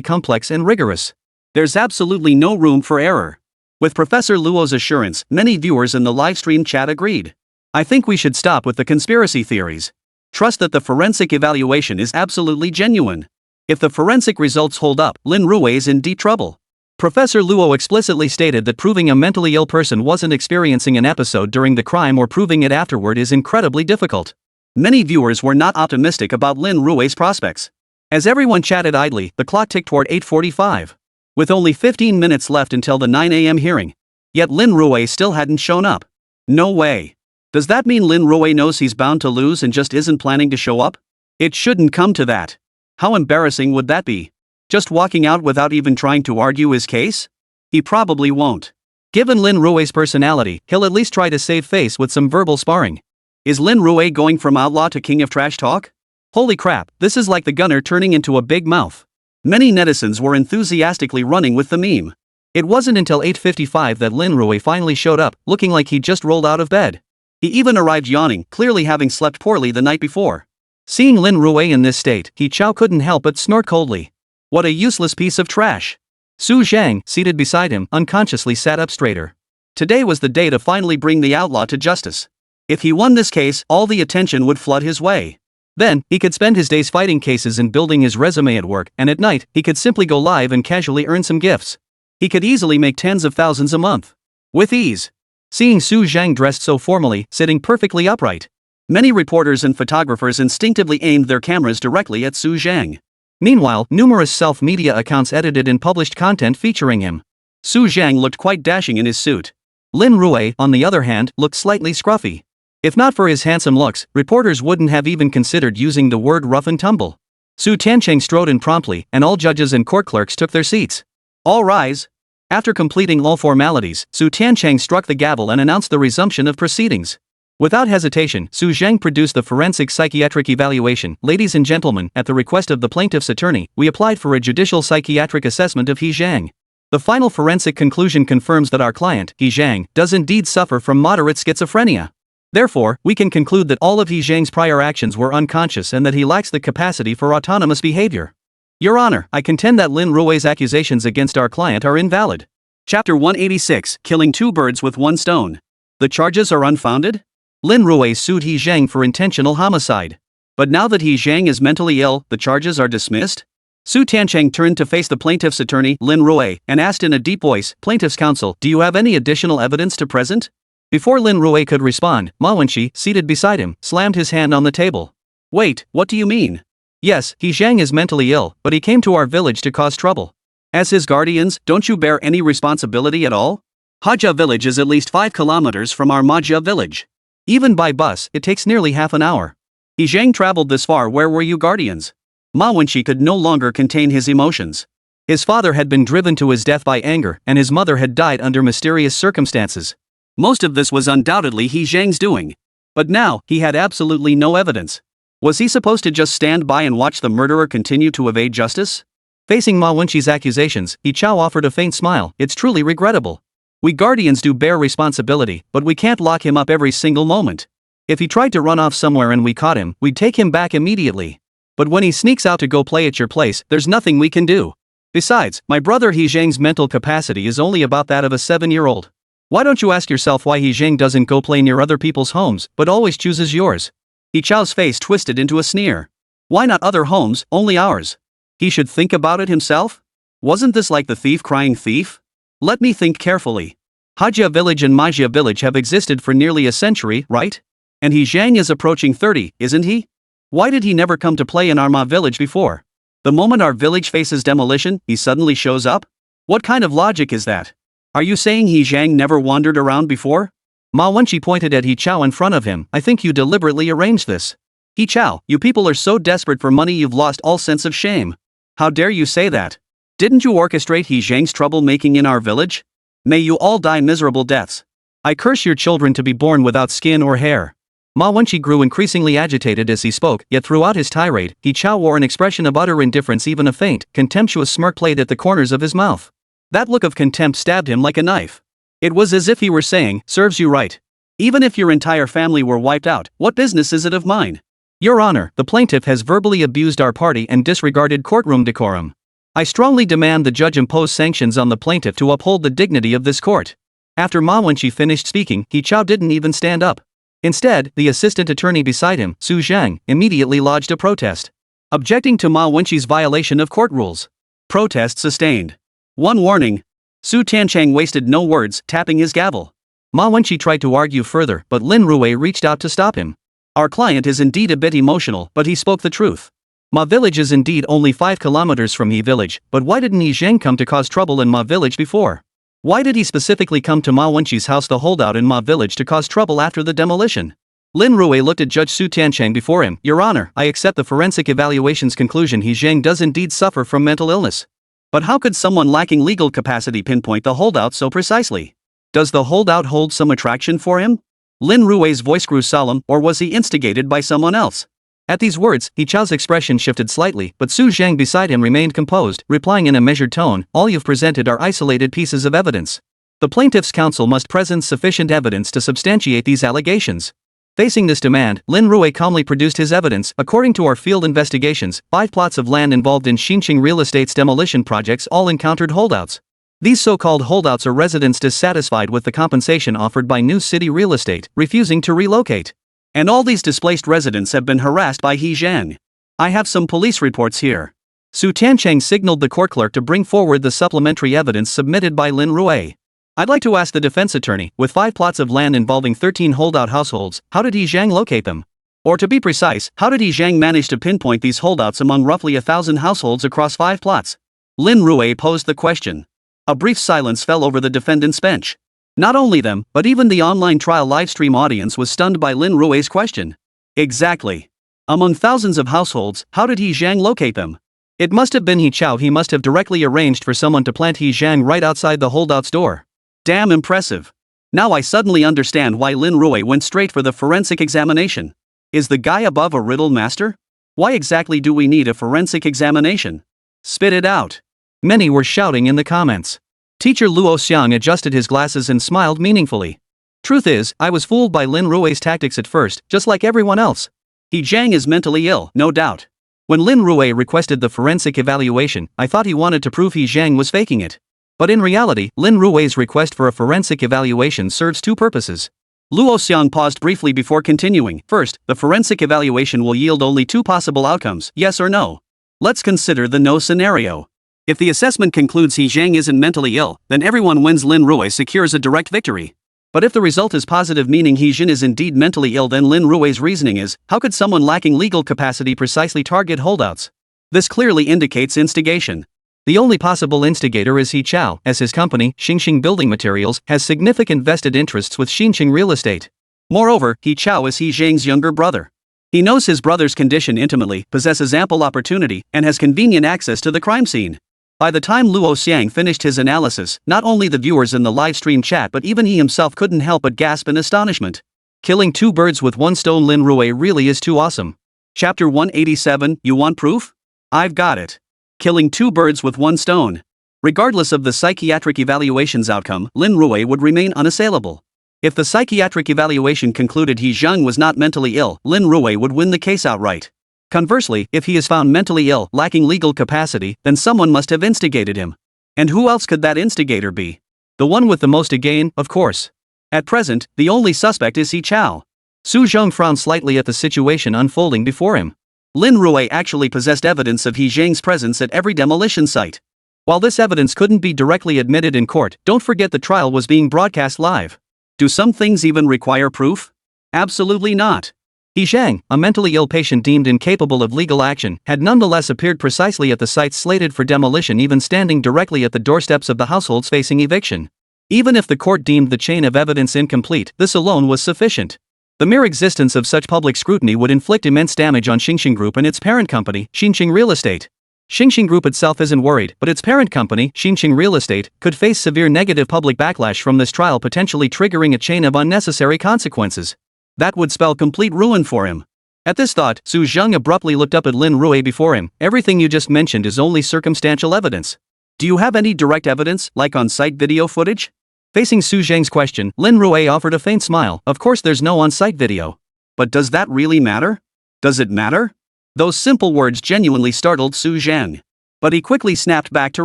complex and rigorous. There's absolutely no room for error. With Professor Luo's assurance, many viewers in the livestream chat agreed. I think we should stop with the conspiracy theories. Trust that the forensic evaluation is absolutely genuine. If the forensic results hold up, Lin Rui is in deep trouble. Professor Luo explicitly stated that proving a mentally ill person wasn't experiencing an episode during the crime or proving it afterward is incredibly difficult. Many viewers were not optimistic about Lin Rui's prospects. As everyone chatted idly, the clock ticked toward 8:45. With only 15 minutes left until the 9 a.m. hearing. Yet Lin Rui still hadn't shown up. No way. Does that mean Lin Rui knows he's bound to lose and just isn't planning to show up? It shouldn't come to that. How embarrassing would that be? Just walking out without even trying to argue his case? He probably won't. Given Lin Rui's personality, he'll at least try to save face with some verbal sparring. Is Lin Rui going from outlaw to king of trash talk? Holy crap, this is like the gunner turning into a big mouth. Many netizens were enthusiastically running with the meme. It wasn't until 8:55 that Lin Rui finally showed up, looking like he just rolled out of bed. He even arrived yawning, clearly having slept poorly the night before. Seeing Lin Rui in this state, He Chao couldn't help but snort coldly. What a useless piece of trash. Su Zhang, seated beside him, unconsciously sat up straighter. Today was the day to finally bring the outlaw to justice. If he won this case, all the attention would flood his way. Then, he could spend his days fighting cases and building his resume at work, and at night, he could simply go live and casually earn some gifts. He could easily make tens of thousands a month. With ease. Seeing Su Zhang dressed so formally, sitting perfectly upright. Many reporters and photographers instinctively aimed their cameras directly at Su Zhang. Meanwhile, numerous self-media accounts edited and published content featuring him. Su Zhang looked quite dashing in his suit. Lin Rui, on the other hand, looked slightly scruffy. If not for his handsome looks, reporters wouldn't have even considered using the word rough and tumble. Su Tiancheng strode in promptly, and all judges and court clerks took their seats. All rise. After completing all formalities, Su Tiancheng struck the gavel and announced the resumption of proceedings. Without hesitation, Su Zhang produced the forensic psychiatric evaluation. Ladies and gentlemen, at the request of the plaintiff's attorney, we applied for a judicial psychiatric assessment of He Zhang. The final forensic conclusion confirms that our client, He Zhang, does indeed suffer from moderate schizophrenia. Therefore, we can conclude that all of He Zhang's prior actions were unconscious and that he lacks the capacity for autonomous behavior. Your Honor, I contend that Lin Rui's accusations against our client are invalid. Chapter 186, Killing Two Birds with One Stone. The charges are unfounded? Lin Rui sued He Zhang for intentional homicide. But now that He Zhang is mentally ill, the charges are dismissed? Su Tiancheng turned to face the plaintiff's attorney, Lin Rui, and asked in a deep voice, Plaintiff's counsel, do you have any additional evidence to present? Before Lin Rui could respond, Ma Wenqi, seated beside him, slammed his hand on the table. Wait, what do you mean? Yes, He Zhang is mentally ill, but he came to our village to cause trouble. As his guardians, don't you bear any responsibility at all? Hajia village is at least 5 kilometers from our Majia village. Even by bus, it takes nearly half an hour. He Zhang traveled this far, where were you guardians? Ma Wenqi could no longer contain his emotions. His father had been driven to his death by anger, and his mother had died under mysterious circumstances. Most of this was undoubtedly He Zhang's doing. But now, he had absolutely no evidence. Was he supposed to just stand by and watch the murderer continue to evade justice? Facing Ma Wenqi's accusations, He Chao offered a faint smile. It's truly regrettable. We guardians do bear responsibility, but we can't lock him up every single moment. If he tried to run off somewhere and we caught him, we'd take him back immediately. But when he sneaks out to go play at your place, there's nothing we can do. Besides, my brother He Zhang's mental capacity is only about that of a 7-year-old. Why don't you ask yourself why He Zhang doesn't go play near other people's homes, but always chooses yours? He Chao's face twisted into a sneer. Why not other homes, only ours? He should think about it himself? Wasn't this like the thief crying thief? Let me think carefully. Hajia village and Majia village have existed for nearly a century, right? And He Zhang is approaching 30, isn't he? Why did he never come to play in our Ma village before? The moment our village faces demolition, he suddenly shows up? What kind of logic is that? Are you saying He Zhang never wandered around before? Ma Wenqi pointed at He Chao in front of him. I think you deliberately arranged this. He Chao, you people are so desperate for money you've lost all sense of shame. How dare you say that? Didn't you orchestrate He Zhang's troublemaking in our village? May you all die miserable deaths. I curse your children to be born without skin or hair. Ma Wenqi grew increasingly agitated as he spoke, yet throughout his tirade, He Chao wore an expression of utter indifference, even a faint, contemptuous smirk played at the corners of his mouth. That look of contempt stabbed him like a knife. It was as if he were saying, serves you right. Even if your entire family were wiped out, what business is it of mine? Your Honor, the plaintiff has verbally abused our party and disregarded courtroom decorum. I strongly demand the judge impose sanctions on the plaintiff to uphold the dignity of this court. After Ma Wenqi finished speaking, He Chao didn't even stand up. Instead, the assistant attorney beside him, Su Zhang, immediately lodged a protest, objecting to Ma Wenqi's violation of court rules. Protest sustained. One warning. Su Tiancheng wasted no words, tapping his gavel. Ma Wenqi tried to argue further, but Lin Rui reached out to stop him. Our client is indeed a bit emotional, but he spoke the truth. Ma village is indeed only 5 kilometers from He village, but why didn't He Zhang come to cause trouble in Ma village before? Why did he specifically come to Ma Wenqi's house, the holdout in Ma village, to cause trouble after the demolition? Lin Rui looked at Judge Su Tiancheng before him. Your Honor, I accept the forensic evaluation's conclusion He Zhang does indeed suffer from mental illness. But how could someone lacking legal capacity pinpoint the holdout so precisely? Does the holdout hold some attraction for him? Lin Rui's voice grew solemn, or was he instigated by someone else? At these words, He Chao's expression shifted slightly, but Su Zhang beside him remained composed, replying in a measured tone, all you've presented are isolated pieces of evidence. The plaintiff's counsel must present sufficient evidence to substantiate these allegations. Facing this demand, Lin Rui calmly produced his evidence. According to our field investigations, 5 plots of land involved in Xinqing Real Estate's demolition projects all encountered holdouts. These so-called holdouts are residents dissatisfied with the compensation offered by New City Real Estate, refusing to relocate. And all these displaced residents have been harassed by He Zhang. I have some police reports here. Su Tiancheng signaled the court clerk to bring forward the supplementary evidence submitted by Lin Rui. I'd like to ask the defense attorney, with 5 plots of land involving 13 holdout households, how did He Zhang locate them? Or to be precise, how did He Zhang manage to pinpoint these holdouts among roughly 1,000 households across 5 plots? Lin Rui posed the question. A brief silence fell over the defendant's bench. Not only them, but even the online trial livestream audience was stunned by Lin Rui's question. Exactly. Among thousands of households, how did He Zhang locate them? It must have been He Chao. He must have directly arranged for someone to plant He Zhang right outside the holdout's door. Damn impressive. Now I suddenly understand why Lin Rui went straight for the forensic examination. Is the guy above a riddle master? Why exactly do we need a forensic examination? Spit it out. Many were shouting in the comments. Teacher Luo Xiang adjusted his glasses and smiled meaningfully. Truth is, I was fooled by Lin Rui's tactics at first, just like everyone else. He Zhang is mentally ill, no doubt. When Lin Rui requested the forensic evaluation, I thought he wanted to prove He Zhang was faking it. But in reality, Lin Rui's request for a forensic evaluation serves two purposes. Luo Xiang paused briefly before continuing. First, the forensic evaluation will yield only two possible outcomes, yes or no. Let's consider the no scenario. If the assessment concludes He Zhang isn't mentally ill, then everyone wins. Lin Rui secures a direct victory. But if the result is positive, meaning He Zhang is indeed mentally ill, then Lin Rui's reasoning is, how could someone lacking legal capacity precisely target holdouts? This clearly indicates instigation. The only possible instigator is He Chao, as his company, Xingxing Building Materials, has significant vested interests with Xingxing Real Estate. Moreover, He Chao is He Zhang's younger brother. He knows his brother's condition intimately, possesses ample opportunity, and has convenient access to the crime scene. By the time Luo Xiang finished his analysis, not only the viewers in the live stream chat but even he himself couldn't help but gasp in astonishment. Killing two birds with one stone. Lin Rui really is too awesome. Chapter 187, you want proof? I've got it. Killing two birds with one stone. Regardless of the psychiatric evaluation's outcome, Lin Rui would remain unassailable. If the psychiatric evaluation concluded He Zhang was not mentally ill, Lin Rui would win the case outright. Conversely, if he is found mentally ill, lacking legal capacity, then someone must have instigated him. And who else could that instigator be? The one with the most to gain, of course. At present, the only suspect is He Chao. Su Zheng frowned slightly at the situation unfolding before him. Lin Rui actually possessed evidence of He Zhang's presence at every demolition site. While this evidence couldn't be directly admitted in court, don't forget the trial was being broadcast live. Do some things even require proof? Absolutely not. He Zhang, a mentally ill patient deemed incapable of legal action, had nonetheless appeared precisely at the sites slated for demolition, even standing directly at the doorsteps of the households facing eviction. Even if the court deemed the chain of evidence incomplete, this alone was sufficient. The mere existence of such public scrutiny would inflict immense damage on Xingxing Group and its parent company, Xingxing Real Estate. Xingxing Group itself isn't worried, but its parent company, Xingxing Real Estate, could face severe negative public backlash from this trial, potentially triggering a chain of unnecessary consequences. That would spell complete ruin for him. At this thought, Su Zheng abruptly looked up at Lin Rui before him. Everything you just mentioned is only circumstantial evidence. Do you have any direct evidence, like on-site video footage? Facing Su Zheng's question, Lin Rui offered a faint smile. Of course there's no on-site video. But does that really matter? Does it matter? Those simple words genuinely startled Su Zheng. But he quickly snapped back to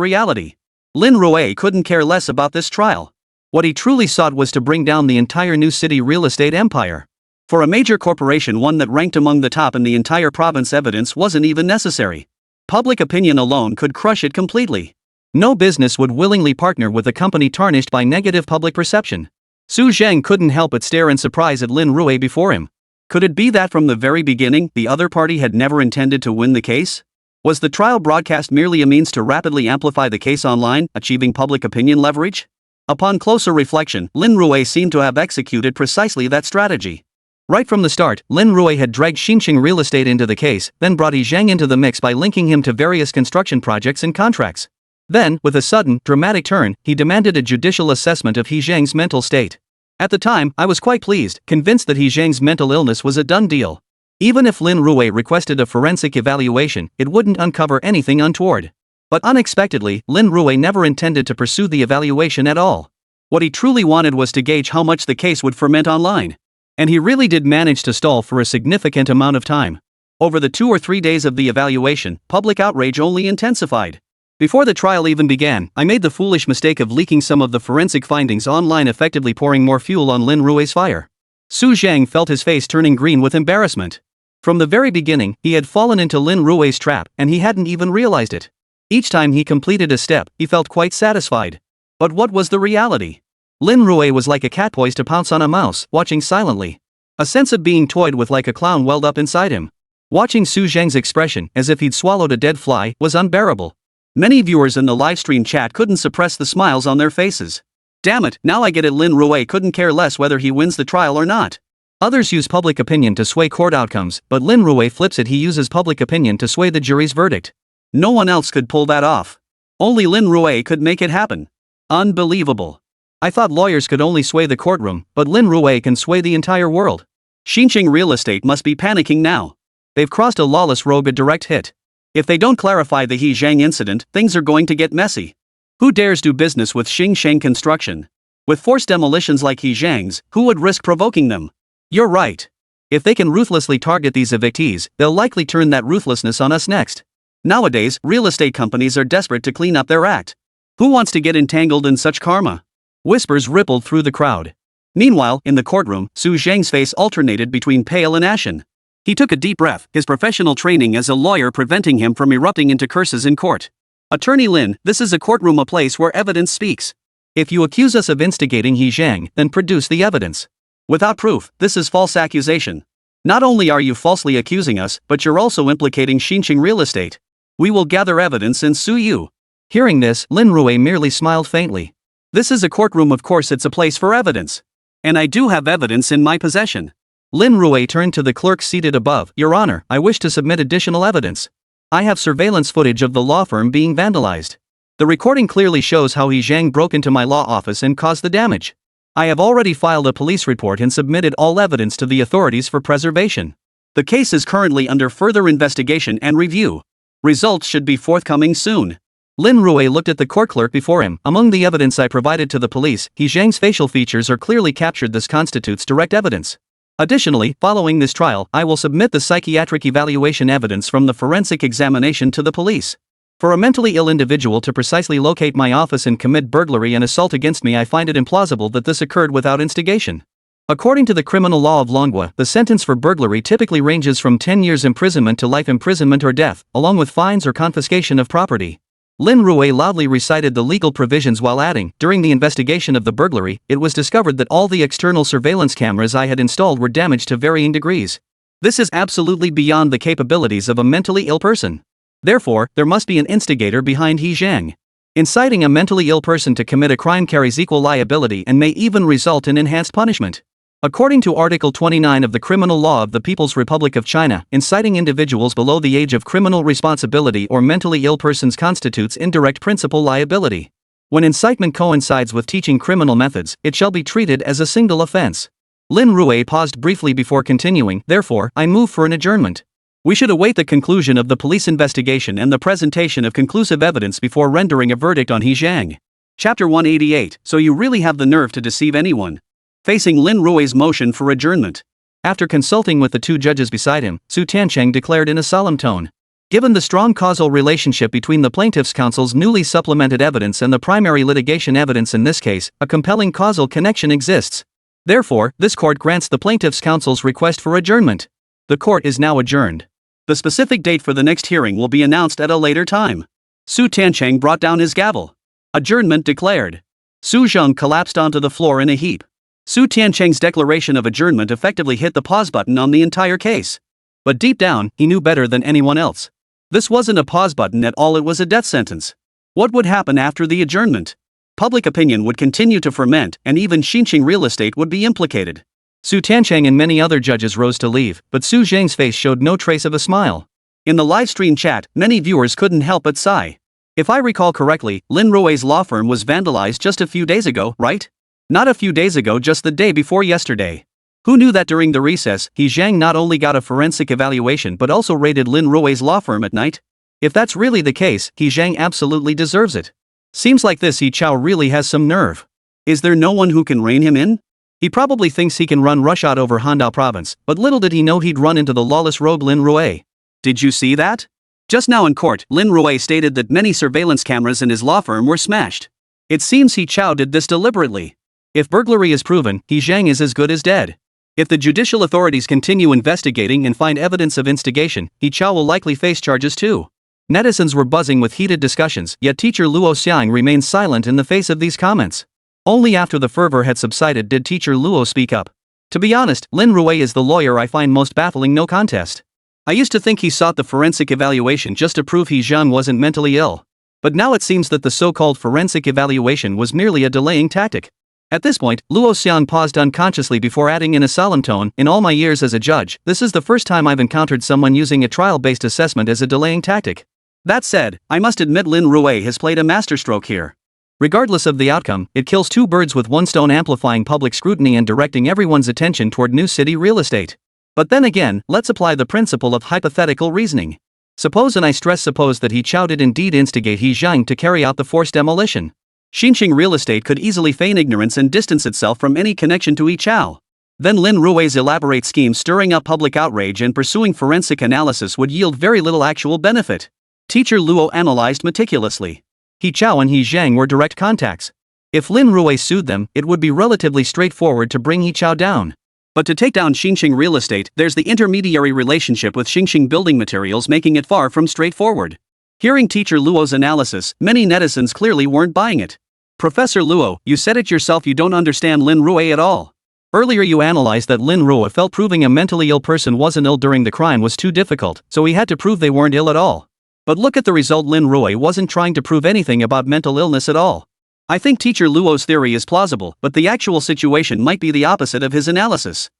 reality. Lin Rui couldn't care less about this trial. What he truly sought was to bring down the entire New City real estate empire. For a major corporation, one that ranked among the top in the entire province, evidence wasn't even necessary. Public opinion alone could crush it completely. No business would willingly partner with a company tarnished by negative public perception. Su Zheng couldn't help but stare in surprise at Lin Rui before him. Could it be that from the very beginning, the other party had never intended to win the case? Was the trial broadcast merely a means to rapidly amplify the case online, achieving public opinion leverage? Upon closer reflection, Lin Rui seemed to have executed precisely that strategy. Right from the start, Lin Rui had dragged Xingxing Real Estate into the case, then brought He Zhang into the mix by linking him to various construction projects and contracts. Then, with a sudden, dramatic turn, he demanded a judicial assessment of He Zhang's mental state. At the time, I was quite pleased, convinced that He Zhang's mental illness was a done deal. Even if Lin Rui requested a forensic evaluation, it wouldn't uncover anything untoward. But unexpectedly, Lin Rui never intended to pursue the evaluation at all. What he truly wanted was to gauge how much the case would ferment online. And he really did manage to stall for a significant amount of time. Over the 2 or 3 days of the evaluation, public outrage only intensified. Before the trial even began, I made the foolish mistake of leaking some of the forensic findings online, effectively pouring more fuel on Lin Rui's fire. Su Zheng felt his face turning green with embarrassment. From the very beginning, he had fallen into Lin Rui's trap, and he hadn't even realized it. Each time he completed a step, he felt quite satisfied. But what was the reality? Lin Rui was like a cat poised to pounce on a mouse, watching silently. A sense of being toyed with like a clown welled up inside him. Watching Su Zheng's expression, as if he'd swallowed a dead fly, was unbearable. Many viewers in the livestream chat couldn't suppress the smiles on their faces. Damn it, now I get it, Lin Rui couldn't care less whether he wins the trial or not. Others use public opinion to sway court outcomes, but Lin Rui flips it, he uses public opinion to sway the jury's verdict. No one else could pull that off. Only Lin Rui could make it happen. Unbelievable. I thought lawyers could only sway the courtroom, but Lin Rui can sway the entire world. Xinjiang Real Estate must be panicking now. They've crossed a lawless rogue a direct hit. If they don't clarify the He Zhang incident, things are going to get messy. Who dares do business with Xinjiang Construction? With forced demolitions like He Zhang's, who would risk provoking them? You're right. If they can ruthlessly target these evictees, they'll likely turn that ruthlessness on us next. Nowadays, real estate companies are desperate to clean up their act. Who wants to get entangled in such karma? Whispers rippled through the crowd. Meanwhile, in the courtroom, Su Zhang's face alternated between pale and ashen. He took a deep breath, his professional training as a lawyer preventing him from erupting into curses in court. Attorney Lin, this is a courtroom, a place where evidence speaks. If you accuse us of instigating He Zhang, then produce the evidence. Without proof, this is false accusation. Not only are you falsely accusing us, but you're also implicating Xinjiang Real Estate. We will gather evidence and sue you. Hearing this, Lin Rui merely smiled faintly. This is a courtroom, of course it's a place for evidence. And I do have evidence in my possession. Lin Rui turned to the clerk seated above. Your Honor, I wish to submit additional evidence. I have surveillance footage of the law firm being vandalized. The recording clearly shows how He Zhang broke into my law office and caused the damage. I have already filed a police report and submitted all evidence to the authorities for preservation. The case is currently under further investigation and review. Results should be forthcoming soon. Lin Rui looked at the court clerk before him. Among the evidence I provided to the police, He Zhang's facial features are clearly captured. This constitutes direct evidence. Additionally, following this trial, I will submit the psychiatric evaluation evidence from the forensic examination to the police. For a mentally ill individual to precisely locate my office and commit burglary and assault against me, I find it implausible that this occurred without instigation. According to the criminal law of Manhwa, the sentence for burglary typically ranges from 10 years imprisonment to life imprisonment or death, along with fines or confiscation of property. Lin Rui loudly recited the legal provisions while adding, during the investigation of the burglary, it was discovered that all the external surveillance cameras I had installed were damaged to varying degrees. This is absolutely beyond the capabilities of a mentally ill person. Therefore, there must be an instigator behind He Zhang. Inciting a mentally ill person to commit a crime carries equal liability and may even result in enhanced punishment. According to Article 29 of the Criminal Law of the People's Republic of China, inciting individuals below the age of criminal responsibility or mentally ill persons constitutes indirect principal liability. When incitement coincides with teaching criminal methods, it shall be treated as a single offense. Lin Rui paused briefly before continuing. Therefore, I move for an adjournment. We should await the conclusion of the police investigation and the presentation of conclusive evidence before rendering a verdict on He Zhang. Chapter 188. So you really have the nerve to deceive anyone. Facing Lin Rui's motion for adjournment. After consulting with the two judges beside him, Su Tiancheng declared in a solemn tone. Given the strong causal relationship between the plaintiff's counsel's newly supplemented evidence and the primary litigation evidence in this case, a compelling causal connection exists. Therefore, this court grants the plaintiff's counsel's request for adjournment. The court is now adjourned. The specific date for the next hearing will be announced at a later time. Su Tiancheng brought down his gavel. Adjournment declared. Su Zheng collapsed onto the floor in a heap. Su Tiancheng's declaration of adjournment effectively hit the pause button on the entire case. But deep down, he knew better than anyone else. This wasn't a pause button at all, it was a death sentence. What would happen after the adjournment? Public opinion would continue to ferment, and even Xinjiang Real Estate would be implicated. Su Tiancheng and many other judges rose to leave, but Su Zheng's face showed no trace of a smile. In the live stream chat, many viewers couldn't help but sigh. If I recall correctly, Lin Rui's law firm was vandalized just a few days ago, right? Not a few days ago, just the day before yesterday. Who knew that during the recess, He Zhang not only got a forensic evaluation but also raided Lin Rui's law firm at night? If that's really the case, He Zhang absolutely deserves it. Seems like this He Chao really has some nerve. Is there no one who can rein him in? He probably thinks he can run rushot over Handao province, but little did he know he'd run into the lawless rogue Lin Rui. Did you see that? Just now in court, Lin Rui stated that many surveillance cameras in his law firm were smashed. It seems He Chao did this deliberately. If burglary is proven, He Zhang is as good as dead. If the judicial authorities continue investigating and find evidence of instigation, He Chao will likely face charges too. Netizens were buzzing with heated discussions, yet teacher Luo Xiang remained silent in the face of these comments. Only after the fervor had subsided did teacher Luo speak up. To be honest, Lin Rui is the lawyer I find most baffling, no contest. I used to think he sought the forensic evaluation just to prove He Zhang wasn't mentally ill. But now it seems that the so-called forensic evaluation was merely a delaying tactic. At this point, Luo Xiang paused unconsciously before adding in a solemn tone, in all my years as a judge, this is the first time I've encountered someone using a trial-based assessment as a delaying tactic. That said, I must admit Lin Rui has played a masterstroke here. Regardless of the outcome, it kills two birds with one stone, amplifying public scrutiny and directing everyone's attention toward new city real estate. But then again, let's apply the principle of hypothetical reasoning. Suppose, and I stress suppose, that He Chao did indeed instigate He Zhang to carry out the forced demolition. Xinxing real estate could easily feign ignorance and distance itself from any connection to He Chao. Then Lin Rui's elaborate scheme stirring up public outrage and pursuing forensic analysis would yield very little actual benefit. Teacher Luo analyzed meticulously. He Chao and He Zhang were direct contacts. If Lin Rui sued them, it would be relatively straightforward to bring He Chao down. But to take down Xinxing real estate, there's the intermediary relationship with Xinxing building materials, making it far from straightforward. Hearing Teacher Luo's analysis, many netizens clearly weren't buying it. Professor Luo, you said it yourself, you don't understand Lin Rui at all. Earlier you analyzed that Lin Rui felt proving a mentally ill person wasn't ill during the crime was too difficult, so he had to prove they weren't ill at all. But look at the result. Lin Rui wasn't trying to prove anything about mental illness at all. I think Teacher Luo's theory is plausible, but the actual situation might be the opposite of his analysis.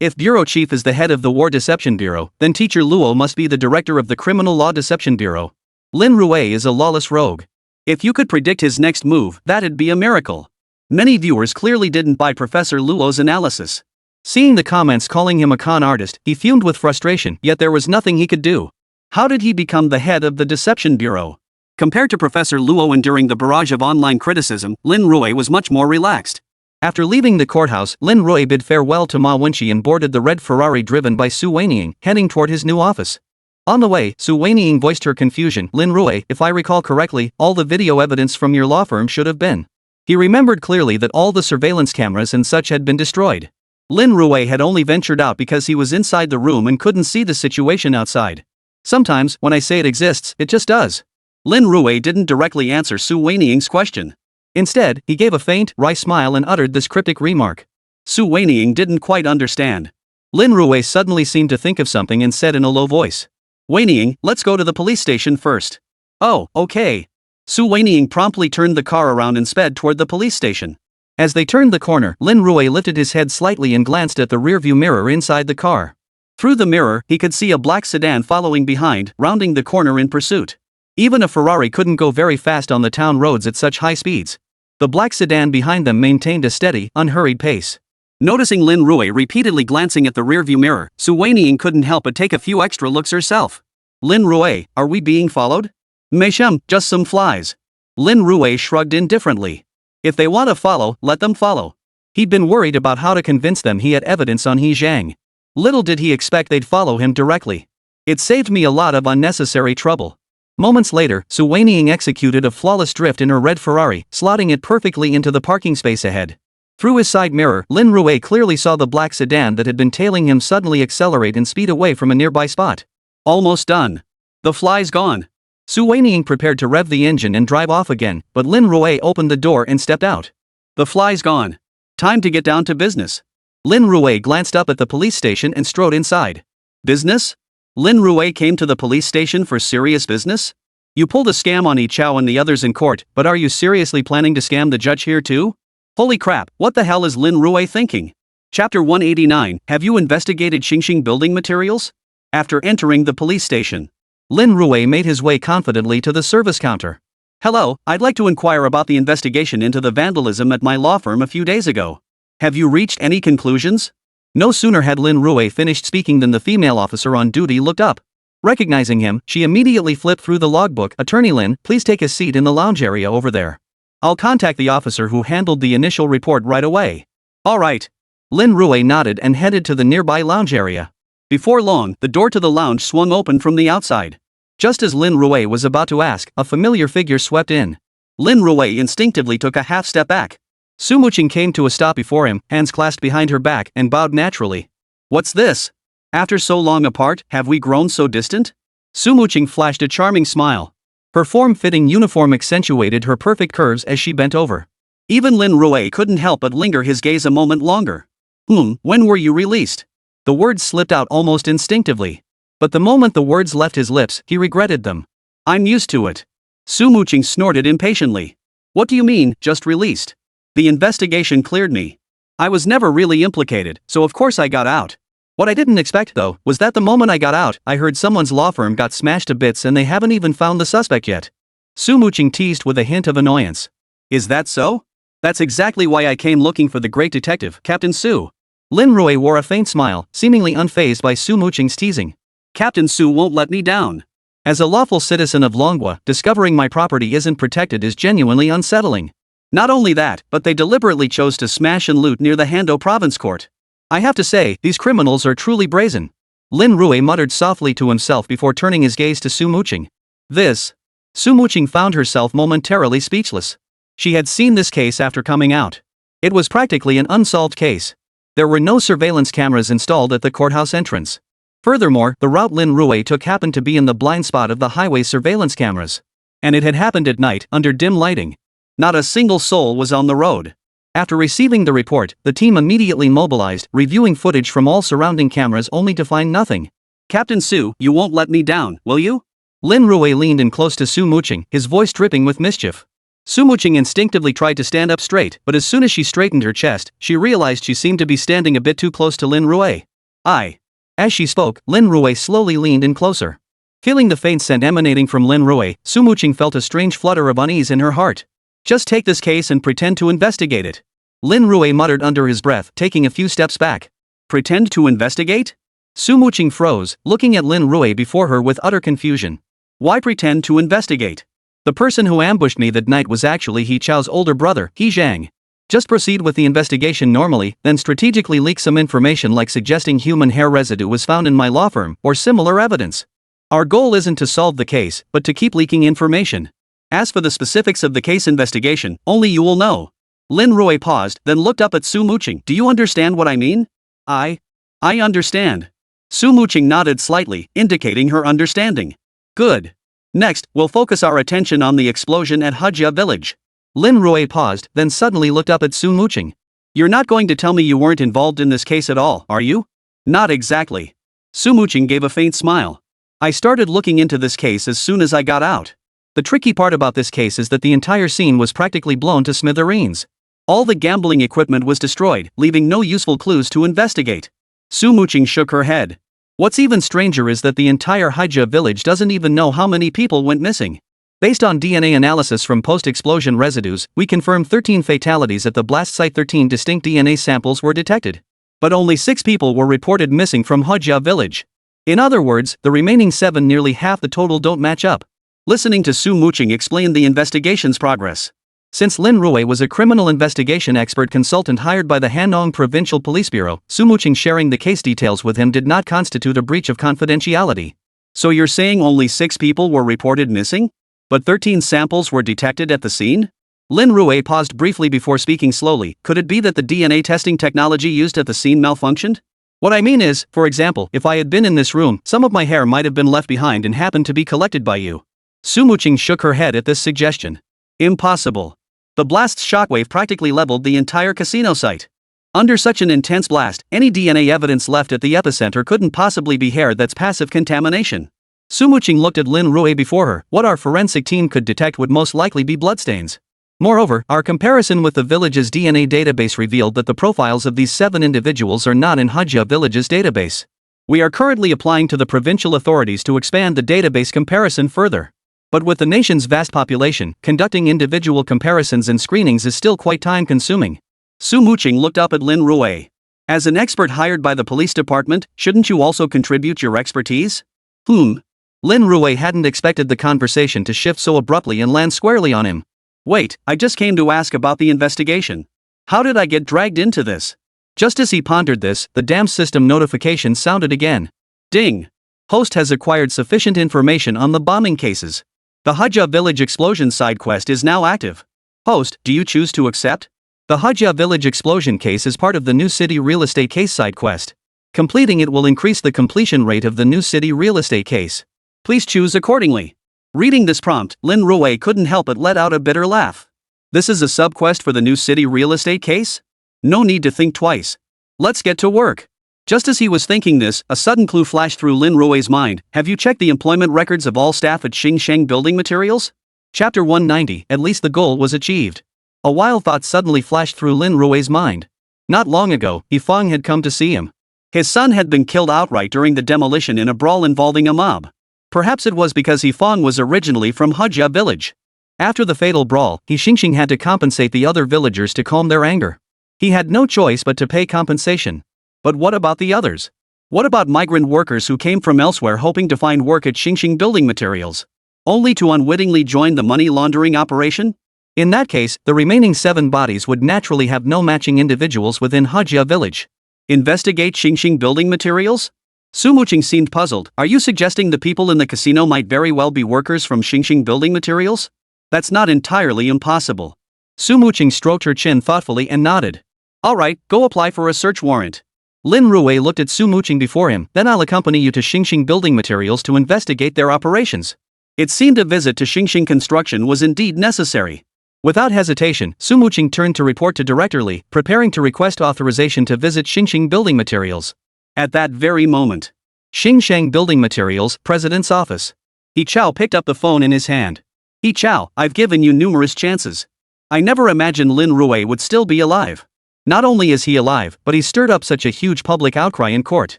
If Bureau Chief is the head of the War Deception Bureau, then Teacher Luo must be the director of the Criminal Law Deception Bureau. Lin Rui is a lawless rogue. If you could predict his next move, that'd be a miracle. Many viewers clearly didn't buy Professor Luo's analysis. Seeing the comments calling him a con artist, he fumed with frustration, yet there was nothing he could do. How did he become the head of the Deception Bureau? Compared to Professor Luo enduring the barrage of online criticism, Lin Rui was much more relaxed. After leaving the courthouse, Lin Rui bid farewell to Ma Wenqi and boarded the red Ferrari driven by Su Weiniang, heading toward his new office. On the way, Su Weiniang voiced her confusion. Lin Rui, if I recall correctly, all the video evidence from your law firm should have been. He remembered clearly that all the surveillance cameras and such had been destroyed. Lin Rui had only ventured out because he was inside the room and couldn't see the situation outside. Sometimes, when I say it exists, it just does. Lin Rui didn't directly answer Su Weiniang's question. Instead, he gave a faint, wry smile and uttered this cryptic remark. Su Weiniang didn't quite understand. Lin Rui suddenly seemed to think of something and said in a low voice, Weiniang, let's go to the police station first. Oh, okay. Su Weiniang promptly turned the car around and sped toward the police station. As they turned the corner, Lin Rui lifted his head slightly and glanced at the rearview mirror inside the car. Through the mirror, he could see a black sedan following behind, rounding the corner in pursuit. Even a Ferrari couldn't go very fast on the town roads at such high speeds. The black sedan behind them maintained a steady, unhurried pace. Noticing Lin Rui repeatedly glancing at the rearview mirror, Su Weiniang couldn't help but take a few extra looks herself. Lin Rui, are we being followed? Meisham, just some flies. Lin Rui shrugged indifferently. If they want to follow, let them follow. He'd been worried about how to convince them he had evidence on He Zhang. Little did he expect they'd follow him directly. It saved me a lot of unnecessary trouble. Moments later, Su Weiniang executed a flawless drift in her red Ferrari, slotting it perfectly into the parking space ahead. Through his side mirror, Lin Rui clearly saw the black sedan that had been tailing him suddenly accelerate and speed away from a nearby spot. Almost done. The fly's gone. Su Weiniang prepared to rev the engine and drive off again, but Lin Rui opened the door and stepped out. The fly's gone. Time to get down to business. Lin Rui glanced up at the police station and strode inside. Business? Lin Rui came to the police station for serious business? You pulled a scam on He Chao and the others in court, but are you seriously planning to scam the judge here too? Holy crap, what the hell is Lin Rui thinking? Chapter 189, have you investigated Xinxing building materials? After entering the police station, Lin Rui made his way confidently to the service counter. Hello, I'd like to inquire about the investigation into the vandalism at my law firm a few days ago. Have you reached any conclusions? No sooner had Lin Rui finished speaking than the female officer on duty looked up. Recognizing him, she immediately flipped through the logbook. Attorney Lin, please take a seat in the lounge area over there. I'll contact the officer who handled the initial report right away. All right. Lin Rui nodded and headed to the nearby lounge area. Before long, the door to the lounge swung open from the outside. Just as Lin Rui was about to ask, a familiar figure swept in. Lin Rui instinctively took a half step back. Su Muqing came to a stop before him, hands clasped behind her back, and bowed naturally. What's this? After so long apart, have we grown so distant? Su Muqing flashed a charming smile. Her form-fitting uniform accentuated her perfect curves as she bent over. Even Lin Rui couldn't help but linger his gaze a moment longer. When were you released? The words slipped out almost instinctively. But the moment the words left his lips, he regretted them. I'm used to it. Su Muqing snorted impatiently. What do you mean, just released? The investigation cleared me. I was never really implicated, so of course I got out. What I didn't expect though, was that the moment I got out, I heard someone's law firm got smashed to bits and they haven't even found the suspect yet. Su Muqing teased with a hint of annoyance. Is that so? That's exactly why I came looking for the great detective, Captain Su. Lin Rui wore a faint smile, seemingly unfazed by Su Muqing's teasing. Captain Su won't let me down. As a lawful citizen of Longhua, discovering my property isn't protected is genuinely unsettling. Not only that, but they deliberately chose to smash and loot near the Hando province court. I have to say, these criminals are truly brazen. Lin Rui muttered softly to himself before turning his gaze to Su Muqing. Su Muqing found herself momentarily speechless. She had seen this case after coming out. It was practically an unsolved case. There were no surveillance cameras installed at the courthouse entrance. Furthermore, the route Lin Rui took happened to be in the blind spot of the highway surveillance cameras. And it had happened at night, under dim lighting. Not a single soul was on the road. After receiving the report, the team immediately mobilized, reviewing footage from all surrounding cameras only to find nothing. Captain Su, you won't let me down, will you? Lin Rui leaned in close to Su Muqing, his voice dripping with mischief. Su Muqing instinctively tried to stand up straight, but as soon as she straightened her chest, she realized she seemed to be standing a bit too close to Lin Rui. As she spoke, Lin Rui slowly leaned in closer. Feeling the faint scent emanating from Lin Rui, Su Muqing felt a strange flutter of unease in her heart. Just take this case and pretend to investigate it. Lin Rui muttered under his breath, taking a few steps back. Pretend to investigate? Su Muqing froze, looking at Lin Rui before her with utter confusion. Why pretend to investigate? The person who ambushed me that night was actually He Chao's older brother, He Zhang. Just proceed with the investigation normally, then strategically leak some information like suggesting human hair residue was found in my law firm, or similar evidence. Our goal isn't to solve the case, but to keep leaking information. As for the specifics of the case investigation, only you will know. Lin Rui paused, then looked up at Su Muqing. Do you understand what I mean? I understand. Su Muqing nodded slightly, indicating her understanding. Good. Next, we'll focus our attention on the explosion at Hujia village. Lin Rui paused, then suddenly looked up at Su Muqing. You're not going to tell me you weren't involved in this case at all, are you? Not exactly. Su Muqing gave a faint smile. I started looking into this case as soon as I got out. The tricky part about this case is that the entire scene was practically blown to smithereens. All the gambling equipment was destroyed, leaving no useful clues to investigate. Su Muqing shook her head. What's even stranger is that the entire Hujia village doesn't even know how many people went missing. Based on DNA analysis from post-explosion residues, we confirmed 13 fatalities at the blast site. 13 distinct DNA samples were detected. But only 6 people were reported missing from Hujia village. In other words, the remaining 7, nearly half the total, don't match up. Listening to Su Muqing explain the investigation's progress. Since Lin Rui was a criminal investigation expert consultant hired by the Hanong Provincial Police Bureau, Su Muqing sharing the case details with him did not constitute a breach of confidentiality. So you're saying only 6 people were reported missing? But 13 samples were detected at the scene? Lin Rui paused briefly before speaking slowly. Could it be that the DNA testing technology used at the scene malfunctioned? What I mean is, for example, if I had been in this room, some of my hair might have been left behind and happened to be collected by you. Su Muqing shook her head at this suggestion. Impossible. The blast's shockwave practically leveled the entire casino site. Under such an intense blast, any DNA evidence left at the epicenter couldn't possibly be hair that's passive contamination. Su Muqing looked at Lin Rui before her. What our forensic team could detect would most likely be bloodstains. Moreover, our comparison with the village's DNA database revealed that the profiles of these 7 individuals are not in Hujia village's database. We are currently applying to the provincial authorities to expand the database comparison further. But with the nation's vast population, conducting individual comparisons and screenings is still quite time-consuming. Su Muqing looked up at Lin Rui. As an expert hired by the police department, shouldn't you also contribute your expertise? Lin Rui hadn't expected the conversation to shift so abruptly and land squarely on him. Wait, I just came to ask about the investigation. How did I get dragged into this? Just as he pondered this, the DAM system notification sounded again. Ding! Host has acquired sufficient information on the bombing cases. The Hujia village explosion side quest is now active. Host, do you choose to accept? The Hujia village explosion case is part of the New City Real Estate case side quest. Completing it will increase the completion rate of the New City Real Estate case. Please choose accordingly. Reading this prompt, Lin Rui couldn't help but let out a bitter laugh. This is a subquest for the New City Real Estate case? No need to think twice. Let's get to work. Just as he was thinking this, a sudden clue flashed through Lin Rui's mind. Have you checked the employment records of all staff at Xingsheng Building Materials? Chapter 190, at least the goal was achieved. A wild thought suddenly flashed through Lin Rui's mind. Not long ago, Yifeng had come to see him. His son had been killed outright during the demolition in a brawl involving a mob. Perhaps it was because Yifeng was originally from Hujia village. After the fatal brawl, Xingxing had to compensate the other villagers to calm their anger. He had no choice but to pay compensation. But what about the others? What about migrant workers who came from elsewhere hoping to find work at Xingxing Building Materials, only to unwittingly join the money laundering operation? In that case, the remaining 7 bodies would naturally have no matching individuals within Hajia village. Investigate Xingxing Building Materials? Su Muqing seemed puzzled. Are you suggesting the people in the casino might very well be workers from Xingxing Building Materials? That's not entirely impossible. Su Muqing stroked her chin thoughtfully and nodded. Alright, go apply for a search warrant. Lin Rui looked at Su Muqing before him. Then I'll accompany you to Xingxing Building Materials to investigate their operations. It seemed a visit to Xingxing Construction was indeed necessary. Without hesitation, Su Muqing turned to report to Director Li, preparing to request authorization to visit Xingxing Building Materials. At that very moment, Xingxing Building Materials, President's Office. He Chao picked up the phone in his hand. He Chao, I've given you numerous chances. I never imagined Lin Rui would still be alive. Not only is he alive, but he's stirred up such a huge public outcry in court.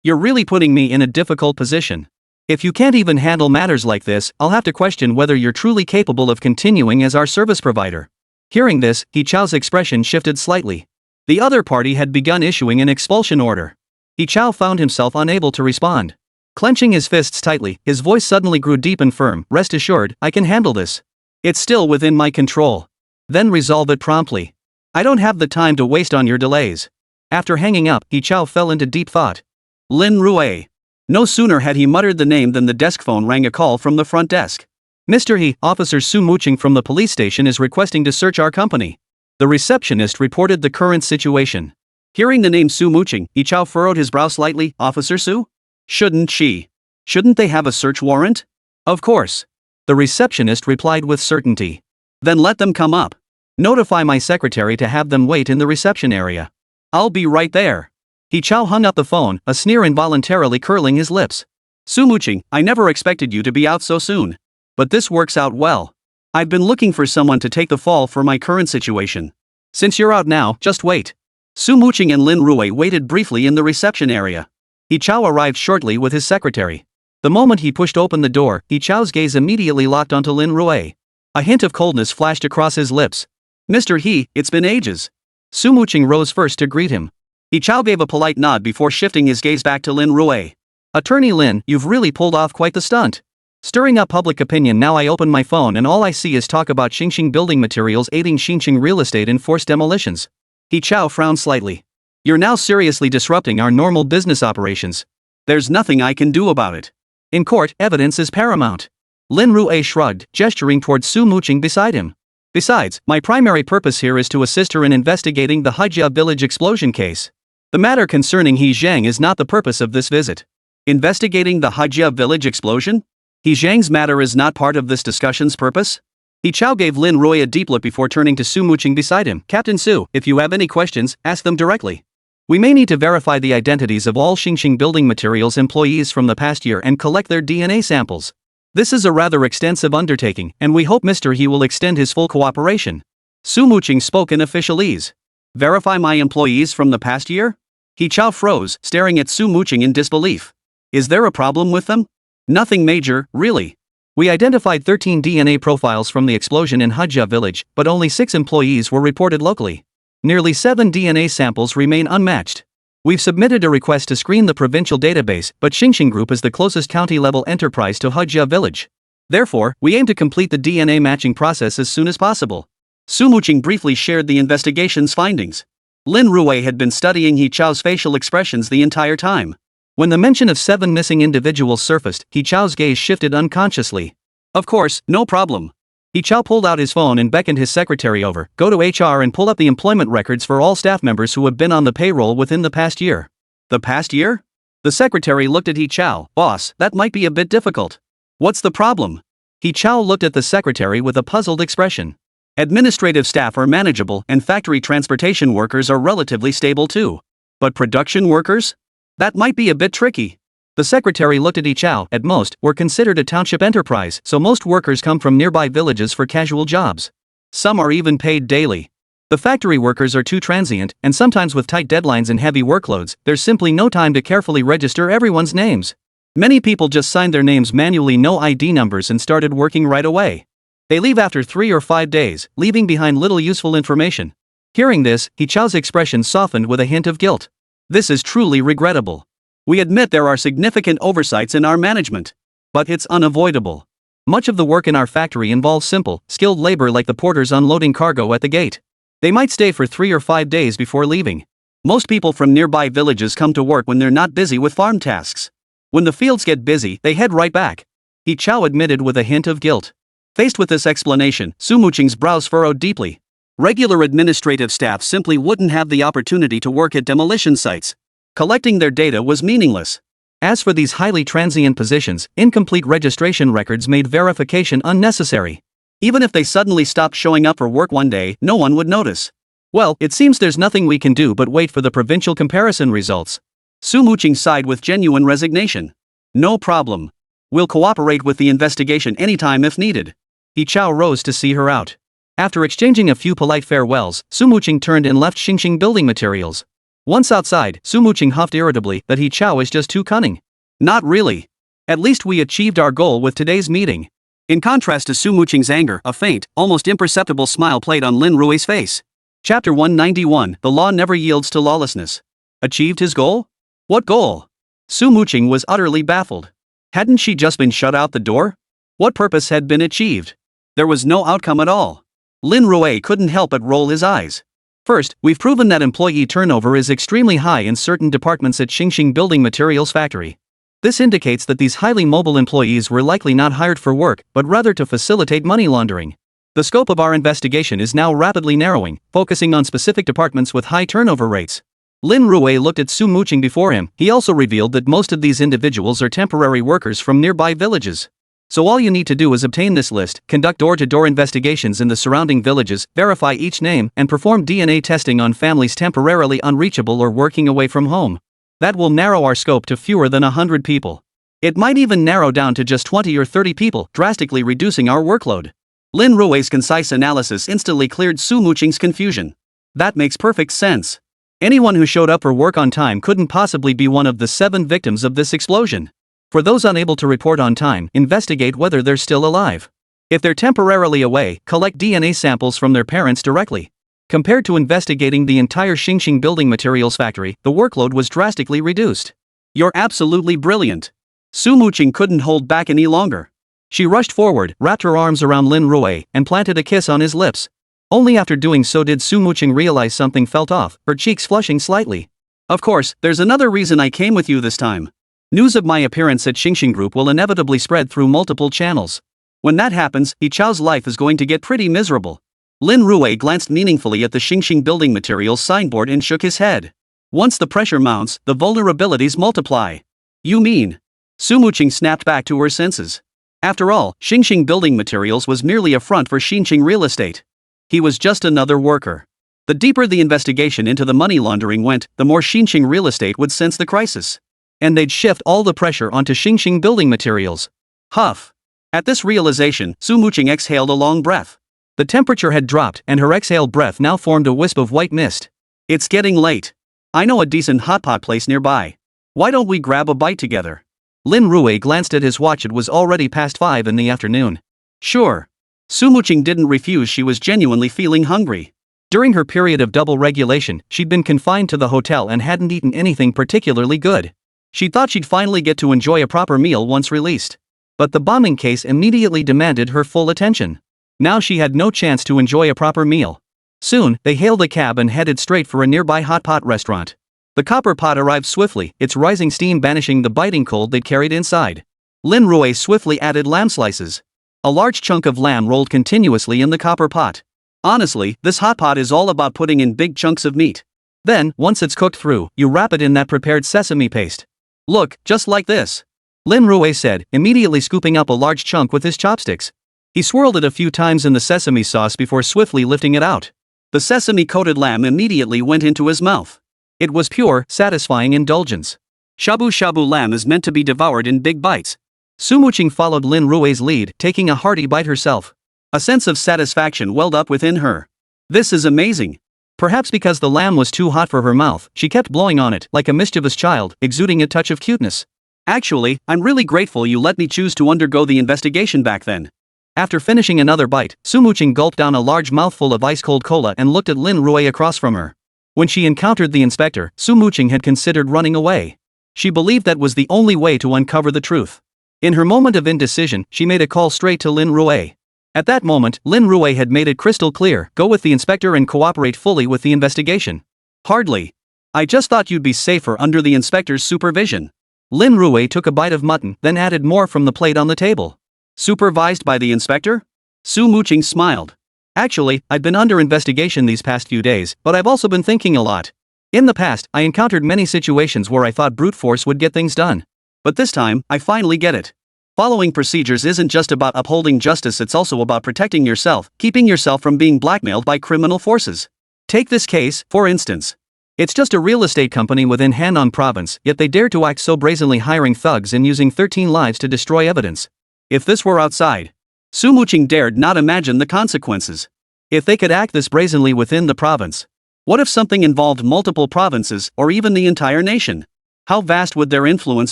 You're really putting me in a difficult position. If you can't even handle matters like this, I'll have to question whether you're truly capable of continuing as our service provider. Hearing this, He Chao's expression shifted slightly. The other party had begun issuing an expulsion order. He Chao found himself unable to respond. Clenching his fists tightly, his voice suddenly grew deep and firm. Rest assured, I can handle this. It's still within my control. Then resolve it promptly. I don't have the time to waste on your delays. After hanging up, He Chao fell into deep thought. Lin Rui. No sooner had he muttered the name than the desk phone rang a call from the front desk. Mr. He, Officer Su Muqing from the police station is requesting to search our company. The receptionist reported the current situation. Hearing the name Su Muqing, He Chao furrowed his brow slightly. Officer Su? Shouldn't they have a search warrant? Of course. The receptionist replied with certainty. Then let them come up. Notify my secretary to have them wait in the reception area. I'll be right there. He Chao hung up the phone, a sneer involuntarily curling his lips. Su Muqing, I never expected you to be out so soon. But this works out well. I've been looking for someone to take the fall for my current situation. Since you're out now, just wait. Su Muqing and Lin Rui waited briefly in the reception area. He Chao arrived shortly with his secretary. The moment he pushed open the door, He Chao's gaze immediately locked onto Lin Rui. A hint of coldness flashed across his lips. Mr. He, it's been ages. Su Muqing rose first to greet him. He Chao gave a polite nod before shifting his gaze back to Lin Rui. Attorney Lin, you've really pulled off quite the stunt. Stirring up public opinion. Now I open my phone and all I see is talk about Xingxing Building Materials aiding Xingxing real estate in forced demolitions. He Chao frowned slightly. You're now seriously disrupting our normal business operations. There's nothing I can do about it. In court, evidence is paramount. Lin Rui shrugged, gesturing towards Su Muqing beside him. Besides, my primary purpose here is to assist her in investigating the Hajia village explosion case. The matter concerning He Zhang is not the purpose of this visit. Investigating the Hajia village explosion? He Zhang's matter is not part of this discussion's purpose? He Chao gave Lin Rui a deep look before turning to Su Muqing beside him. Captain Su, if you have any questions, ask them directly. We may need to verify the identities of all Xingxing Building Materials employees from the past year and collect their DNA samples. This is a rather extensive undertaking, and we hope Mr. He will extend his full cooperation. Su Muqing spoke in officialese. Verify my employees from the past year? He Chao froze, staring at Su Muqing in disbelief. Is there a problem with them? Nothing major, really. We identified 13 DNA profiles from the explosion in Hajia village, but only 6 employees were reported locally. Nearly 7 DNA samples remain unmatched. We've submitted a request to screen the provincial database, but Xingxing Group is the closest county-level enterprise to Hajia village. Therefore, we aim to complete the DNA matching process as soon as possible. Su Muqing briefly shared the investigation's findings. Lin Rui had been studying He Chao's facial expressions the entire time. When the mention of 7 missing individuals surfaced, He Chao's gaze shifted unconsciously. Of course, no problem. He Chao pulled out his phone and beckoned his secretary over. Go to HR and pull up the employment records for all staff members who have been on the payroll within the past year. The past year? The secretary looked at He Chao. Boss, that might be a bit difficult. What's the problem? He Chao looked at the secretary with a puzzled expression. Administrative staff are manageable and factory transportation workers are relatively stable too. But production workers? That might be a bit tricky. The secretary looked at He Chao. At most, we're considered a township enterprise, so most workers come from nearby villages for casual jobs. Some are even paid daily. The factory workers are too transient, and sometimes with tight deadlines and heavy workloads, there's simply no time to carefully register everyone's names. Many people just signed their names manually, no ID numbers, and started working right away. They leave after 3 or 5 days, leaving behind little useful information. Hearing this, He Chao's expression softened with a hint of guilt. This is truly regrettable. We admit there are significant oversights in our management. But it's unavoidable. Much of the work in our factory involves simple, skilled labor like the porters unloading cargo at the gate. They might stay for 3 or 5 days before leaving. Most people from nearby villages come to work when they're not busy with farm tasks. When the fields get busy, they head right back. He Chao admitted with a hint of guilt. Faced with this explanation, Su Muqing's brows furrowed deeply. Regular administrative staff simply wouldn't have the opportunity to work at demolition sites. Collecting their data was meaningless. As for these highly transient positions, incomplete registration records made verification unnecessary. Even if they suddenly stopped showing up for work one day, no one would notice. Well, it seems there's nothing we can do but wait for the provincial comparison results. Su Muqing sighed with genuine resignation. No problem. We'll cooperate with the investigation anytime if needed. He Chao rose to see her out. After exchanging a few polite farewells, Su Muqing turned and left Xingxing Building Materials. Once outside, Su Muqing huffed irritably that He Chao is just too cunning. Not really. At least we achieved our goal with today's meeting. In contrast to Su Muqing's anger, a faint, almost imperceptible smile played on Lin Rui's face. Chapter 191, The Law Never Yields to Lawlessness. Achieved his goal? What goal? Su Muqing was utterly baffled. Hadn't she just been shut out the door? What purpose had been achieved? There was no outcome at all. Lin Rui couldn't help but roll his eyes. First, we've proven that employee turnover is extremely high in certain departments at Xingxing Building Materials Factory. This indicates that these highly mobile employees were likely not hired for work, but rather to facilitate money laundering. The scope of our investigation is now rapidly narrowing, focusing on specific departments with high turnover rates. Lin Rui looked at Su Muqing before him. He also revealed that most of these individuals are temporary workers from nearby villages. So all you need to do is obtain this list, conduct door-to-door investigations in the surrounding villages, verify each name, and perform DNA testing on families temporarily unreachable or working away from home. That will narrow our scope to fewer than 100 people. It might even narrow down to just 20 or 30 people, drastically reducing our workload. Lin Rui's concise analysis instantly cleared Su Muqing's confusion. That makes perfect sense. Anyone who showed up for work on time couldn't possibly be one of the 7 victims of this explosion. For those unable to report on time, investigate whether they're still alive. If they're temporarily away, collect DNA samples from their parents directly. Compared to investigating the entire Xingxing Building Materials Factory, the workload was drastically reduced. You're absolutely brilliant. Su Muqing couldn't hold back any longer. She rushed forward, wrapped her arms around Lin Rui, and planted a kiss on his lips. Only after doing so did Su Muqing realize something felt off, her cheeks flushing slightly. Of course, there's another reason I came with you this time. News of my appearance at Xingxing Group will inevitably spread through multiple channels. When that happens, He Chao's life is going to get pretty miserable. Lin Rui glanced meaningfully at the Xingxing Building Materials signboard and shook his head. Once the pressure mounts, the vulnerabilities multiply. You mean? Su Muqing snapped back to her senses. After all, Xingxing Building Materials was merely a front for Xingxing Real Estate. He was just another worker. The deeper the investigation into the money laundering went, the more Xingxing Real Estate would sense the crisis. And they'd shift all the pressure onto Xingxing Building Materials. Huff. At this realization, Su Muqing exhaled a long breath. The temperature had dropped, and her exhaled breath now formed a wisp of white mist. It's getting late. I know a decent hotpot place nearby. Why don't we grab a bite together? Lin Rui glanced at his watch. It was already past 5 in the afternoon. Sure. Su Muqing didn't refuse. She was genuinely feeling hungry. During her period of double regulation, she'd been confined to the hotel and hadn't eaten anything particularly good. She thought she'd finally get to enjoy a proper meal once released. But the bombing case immediately demanded her full attention. Now she had no chance to enjoy a proper meal. Soon, they hailed a cab and headed straight for a nearby hot pot restaurant. The copper pot arrived swiftly, its rising steam banishing the biting cold they'd carried inside. Lin Rui swiftly added lamb slices. A large chunk of lamb rolled continuously in the copper pot. Honestly, this hot pot is all about putting in big chunks of meat. Then, once it's cooked through, you wrap it in that prepared sesame paste. Look, just like this. Lin Rui said, immediately scooping up a large chunk with his chopsticks. He swirled it a few times in the sesame sauce before swiftly lifting it out. The sesame-coated lamb immediately went into his mouth. It was pure, satisfying indulgence. Shabu-shabu lamb is meant to be devoured in big bites. Su Muqing followed Lin Rui's lead, taking a hearty bite herself. A sense of satisfaction welled up within her. This is amazing. Perhaps because the lamb was too hot for her mouth, she kept blowing on it like a mischievous child, exuding a touch of cuteness. Actually, I'm really grateful you let me choose to undergo the investigation back then. After finishing another bite, Sumuching gulped down a large mouthful of ice-cold cola and looked at Lin Rui across from her. When she encountered the inspector, Sumuching had considered running away. She believed that was the only way to uncover the truth. In her moment of indecision, she made a call straight to Lin Rui. At that moment, Lin Rui had made it crystal clear, go with the inspector and cooperate fully with the investigation. Hardly. I just thought you'd be safer under the inspector's supervision. Lin Rui took a bite of mutton, then added more from the plate on the table. Supervised by the inspector? Sumuching smiled. Actually, I'd been under investigation these past few days, but I've also been thinking a lot. In the past, I encountered many situations where I thought brute force would get things done. But this time, I finally get it. Following procedures isn't just about upholding justice, it's also about protecting yourself, keeping yourself from being blackmailed by criminal forces. Take this case, for instance. It's just a real estate company within Hannan province, yet they dare to act so brazenly, hiring thugs and using 13 lives to destroy evidence. If this were outside, Sumuching dared not imagine the consequences. If they could act this brazenly within the province, what if something involved multiple provinces or even the entire nation? How vast would their influence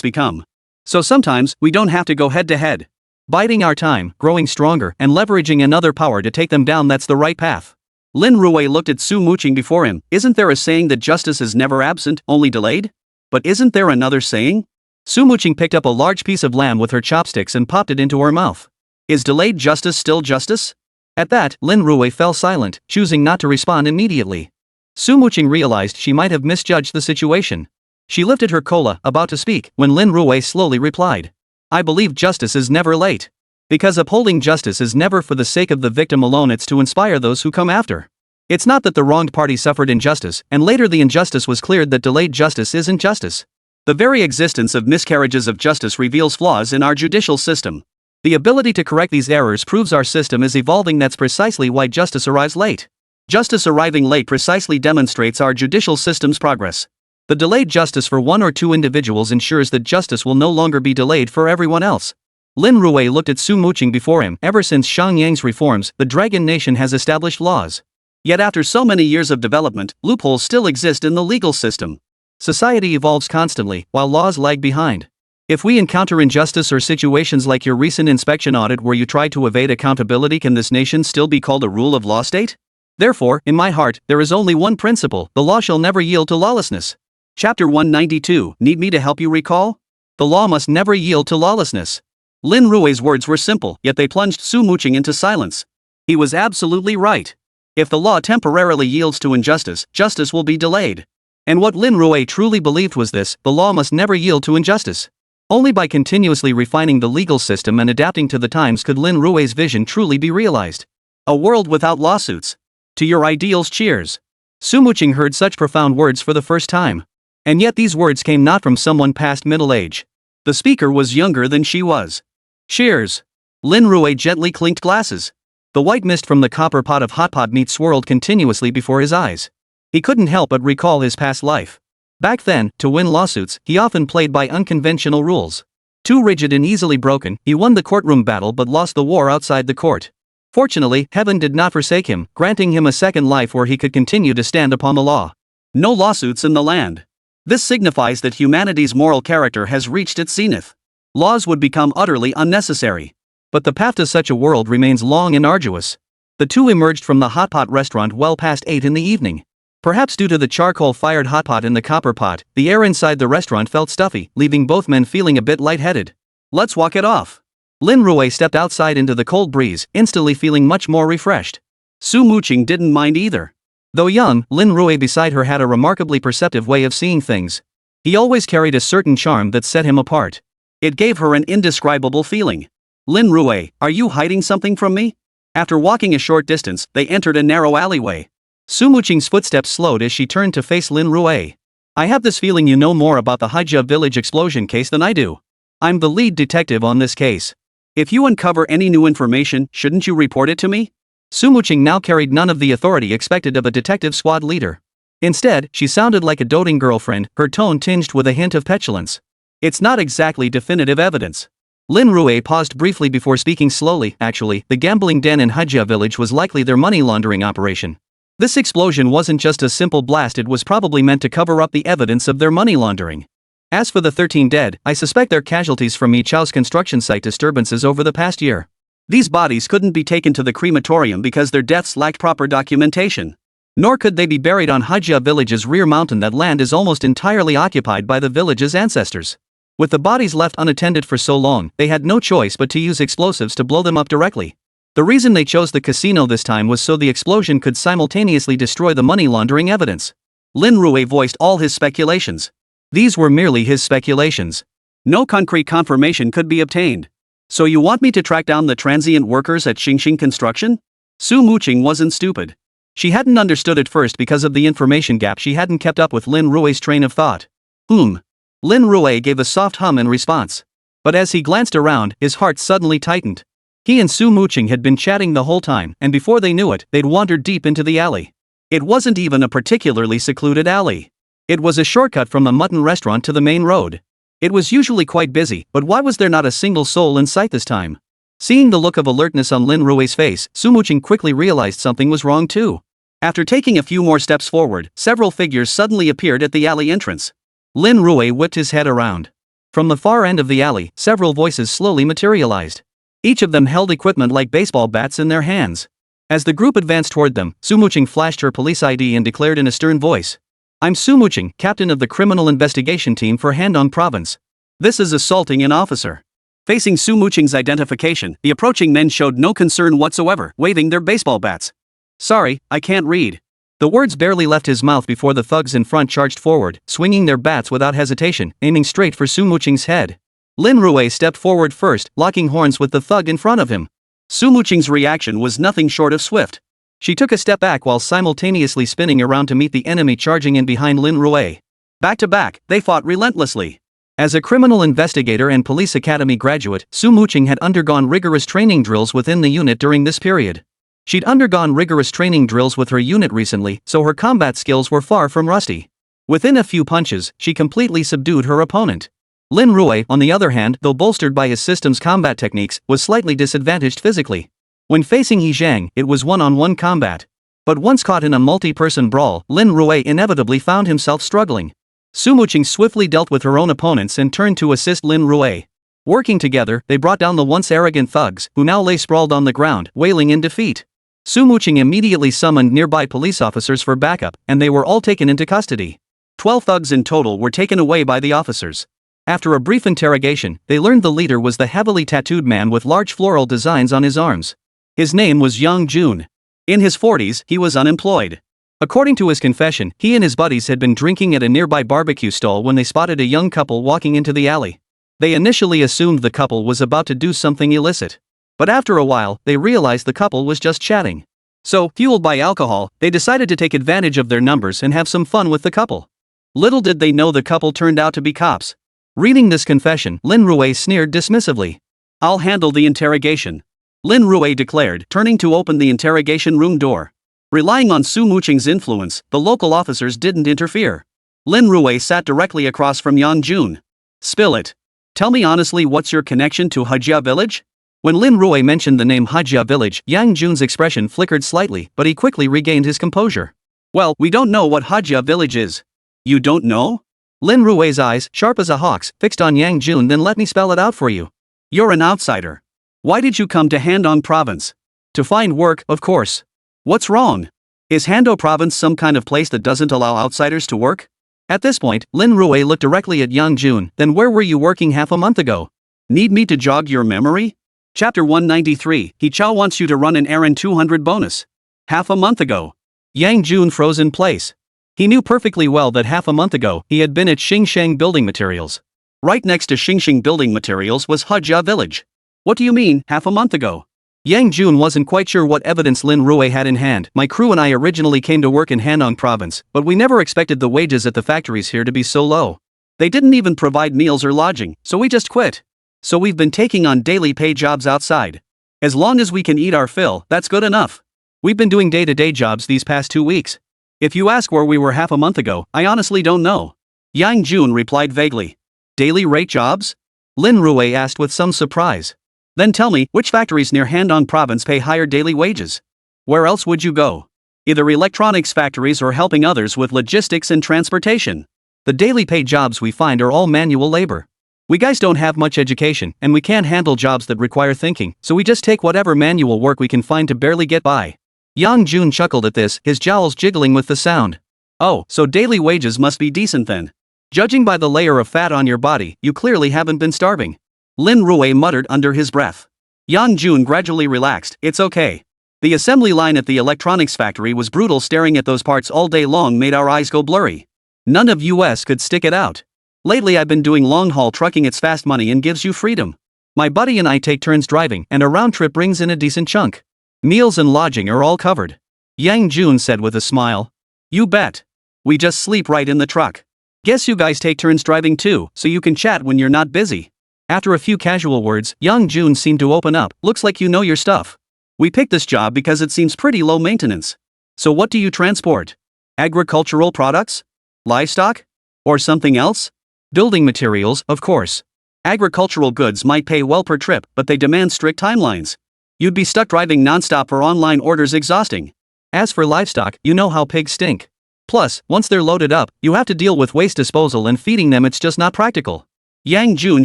become? So sometimes, we don't have to go head to head. Biding our time, growing stronger, and leveraging another power to take them down, that's the right path. Lin Rui looked at Sumuching before him. Isn't there a saying that justice is never absent, only delayed? But isn't there another saying? Sumuching picked up a large piece of lamb with her chopsticks and popped it into her mouth. Is delayed justice still justice? At that, Lin Rui fell silent, choosing not to respond immediately. Sumuching realized she might have misjudged the situation. She lifted her cola, about to speak, when Lin Rui slowly replied. I believe justice is never late. Because upholding justice is never for the sake of the victim alone, it's to inspire those who come after. It's not that the wronged party suffered injustice, and later the injustice was cleared, that delayed justice isn't justice. The very existence of miscarriages of justice reveals flaws in our judicial system. The ability to correct these errors proves our system is evolving. That's precisely why justice arrives late. Justice arriving late precisely demonstrates our judicial system's progress. The delayed justice for one or two individuals ensures that justice will no longer be delayed for everyone else. Lin Rui looked at Sumuching before him. Ever since Shang Yang's reforms, the Dragon Nation has established laws. Yet after so many years of development, loopholes still exist in the legal system. Society evolves constantly, while laws lag behind. If we encounter injustice or situations like your recent inspection audit where you tried to evade accountability, can this nation still be called a rule of law state? Therefore, in my heart, there is only one principle: the law shall never yield to lawlessness. Chapter 192, need me to help you recall? The law must never yield to lawlessness. Lin Rui's words were simple, yet they plunged Sumuching into silence. He was absolutely right. If the law temporarily yields to injustice, justice will be delayed. And what Lin Rui truly believed was this: the law must never yield to injustice. Only by continuously refining the legal system and adapting to the times could Lin Rui's vision truly be realized. A world without lawsuits. To your ideals, cheers. Sumuching heard such profound words for the first time. And yet these words came not from someone past middle age. The speaker was younger than she was. Cheers. Lin Rui gently clinked glasses. The white mist from the copper pot of hot pot meat swirled continuously before his eyes. He couldn't help but recall his past life. Back then, to win lawsuits, he often played by unconventional rules. Too rigid and easily broken, he won the courtroom battle but lost the war outside the court. Fortunately, heaven did not forsake him, granting him a second life where he could continue to stand upon the law. No lawsuits in the land. This signifies that humanity's moral character has reached its zenith. Laws would become utterly unnecessary. But the path to such a world remains long and arduous. The two emerged from the hot pot restaurant well past 8 in the evening. Perhaps due to the charcoal-fired hot pot in the copper pot, the air inside the restaurant felt stuffy, leaving both men feeling a bit lightheaded. Let's walk it off. Lin Rui stepped outside into the cold breeze, instantly feeling much more refreshed. Sumuching didn't mind either. Though young, Lin Rui beside her had a remarkably perceptive way of seeing things. He always carried a certain charm that set him apart. It gave her an indescribable feeling. Lin Rui, are you hiding something from me? After walking a short distance, they entered a narrow alleyway. Sumuching's footsteps slowed as she turned to face Lin Rui. I have this feeling you know more about the Haija village explosion case than I do. I'm the lead detective on this case. If you uncover any new information, shouldn't you report it to me? Sumuching now carried none of the authority expected of a detective squad leader. Instead, she sounded like a doting girlfriend, her tone tinged with a hint of petulance. It's not exactly definitive evidence. Lin Rui paused briefly before speaking slowly. Actually, the gambling den in Haija village was likely their money laundering operation. This explosion wasn't just a simple blast, it was probably meant to cover up the evidence of their money laundering. As for the 13 dead, I suspect they're casualties from Mi Chao's construction site disturbances over the past year. These bodies couldn't be taken to the crematorium because their deaths lacked proper documentation. Nor could they be buried on Hajia village's rear mountain. That land is almost entirely occupied by the village's ancestors. With the bodies left unattended for so long, they had no choice but to use explosives to blow them up directly. The reason they chose the casino this time was so the explosion could simultaneously destroy the money laundering evidence. Lin Rui voiced all his speculations. These were merely his speculations. No concrete confirmation could be obtained. So you want me to track down the transient workers at Xingxing Construction? Su Muqing wasn't stupid. She hadn't understood at first because of the information gap. She hadn't kept up with Lin Rui's train of thought. Lin Rui gave a soft hum in response. But as he glanced around, his heart suddenly tightened. He and Su Muqing had been chatting the whole time, and before they knew it, they'd wandered deep into the alley. It wasn't even a particularly secluded alley. It was a shortcut from the mutton restaurant to the main road. It was usually quite busy, but why was there not a single soul in sight this time? Seeing the look of alertness on Lin Rui's face, Su Muqing quickly realized something was wrong too. After taking a few more steps forward, several figures suddenly appeared at the alley entrance. Lin Rui whipped his head around. From the far end of the alley, several voices slowly materialized. Each of them held equipment like baseball bats in their hands. As the group advanced toward them, Su Muqing flashed her police ID and declared in a stern voice. "I'm Su Muqing, captain of the criminal investigation team for Handong province. This is assaulting an officer." Facing Su Muqing's identification, the approaching men showed no concern whatsoever, waving their baseball bats. "Sorry, I can't read." The words barely left his mouth before the thugs in front charged forward, swinging their bats without hesitation, aiming straight for Su Muqing's head. Lin Rui stepped forward first, locking horns with the thug in front of him. Su Muqing's reaction was nothing short of swift. She took a step back while simultaneously spinning around to meet the enemy charging in behind Lin Rui. Back to back, they fought relentlessly. As a criminal investigator and police academy graduate, Su Muqing had undergone rigorous training drills within the unit during this period. She'd undergone rigorous training drills with her unit recently, so her combat skills were far from rusty. Within a few punches, she completely subdued her opponent. Lin Rui, on the other hand, though bolstered by his system's combat techniques, was slightly disadvantaged physically. When facing He Zhang, it was one-on-one combat. But once caught in a multi-person brawl, Lin Rui inevitably found himself struggling. Su Muqing swiftly dealt with her own opponents and turned to assist Lin Rui. Working together, they brought down the once arrogant thugs, who now lay sprawled on the ground, wailing in defeat. Su Muqing immediately summoned nearby police officers for backup, and they were all taken into custody. 12 thugs in total were taken away by the officers. After a brief interrogation, they learned the leader was the heavily tattooed man with large floral designs on his arms. His name was Yang Jun. In his 40s, he was unemployed. According to his confession, he and his buddies had been drinking at a nearby barbecue stall when they spotted a young couple walking into the alley. They initially assumed the couple was about to do something illicit. But after a while, they realized the couple was just chatting. So, fueled by alcohol, they decided to take advantage of their numbers and have some fun with the couple. Little did they know the couple turned out to be cops. Reading this confession, Lin Rui sneered dismissively. "I'll handle the interrogation," Lin Rui declared, turning to open the interrogation room door. Relying on Su Muqing's influence, the local officers didn't interfere. Lin Rui sat directly across from Yang Jun. "Spill it. Tell me honestly, what's your connection to Hajia village?" When Lin Rui mentioned the name Hajia village, Yang Jun's expression flickered slightly, but he quickly regained his composure. "Well, we don't know what Hajia village is." "You don't know?" Lin Rui's eyes, sharp as a hawk's, fixed on Yang Jun. "Then let me spell it out for you. You're an outsider. Why did you come to Handong province?" "To find work, of course." "What's wrong? Is Handong province some kind of place that doesn't allow outsiders to work?" At this point, Lin Rui looked directly at Yang Jun. "Then where were you working half a month ago?" "Need me to jog your memory?" Chapter 193, He Chao wants you to run an errand 200 bonus. Half a month ago. Yang Jun froze in place. He knew perfectly well that half a month ago, he had been at Xingsheng Building Materials. Right next to Xingsheng Building Materials was Hajia Village. "What do you mean, half a month ago?" Yang Jun wasn't quite sure what evidence Lin Rui had in hand. "My crew and I originally came to work in Handong province, but we never expected the wages at the factories here to be so low. They didn't even provide meals or lodging, so we just quit. So we've been taking on daily pay jobs outside. As long as we can eat our fill, that's good enough. We've been doing day-to-day jobs these past 2 weeks. If you ask where we were half a month ago, I honestly don't know." Yang Jun replied vaguely. "Daily rate jobs?" Lin Rui asked with some surprise. "Then tell me, which factories near Handong province pay higher daily wages? Where else would you go? Either electronics factories or helping others with logistics and transportation. The daily pay jobs we find are all manual labor. We guys don't have much education, and we can't handle jobs that require thinking, so we just take whatever manual work we can find to barely get by. Yang Jun chuckled at this, his jowls jiggling with the sound. Oh, so daily wages must be decent then. Judging by the layer of fat on your body, you clearly haven't been starving. Lin Rui muttered under his breath. Yang Jun gradually relaxed. It's okay. The assembly line at the electronics factory was brutal. Staring at those parts all day long made our eyes go blurry. None of us could stick it out. Lately I've been doing long-haul trucking. It's fast money and gives you freedom. My buddy and I take turns driving, and a round trip brings in a decent chunk. Meals and lodging are all covered. Yang Jun said with a smile. You bet. We just sleep right in the truck. Guess you guys take turns driving too, so you can chat when you're not busy. After a few casual words, Yang Jun seemed to open up. Looks like you know your stuff. We picked this job because it seems pretty low maintenance. So what do you transport? Agricultural products? Livestock? Or something else? Building materials, of course. Agricultural goods might pay well per trip, but they demand strict timelines. You'd be stuck driving nonstop for online orders. Exhausting. As for livestock, you know how pigs stink. Plus, once they're loaded up, you have to deal with waste disposal and feeding them. It's just not practical. Yang Jun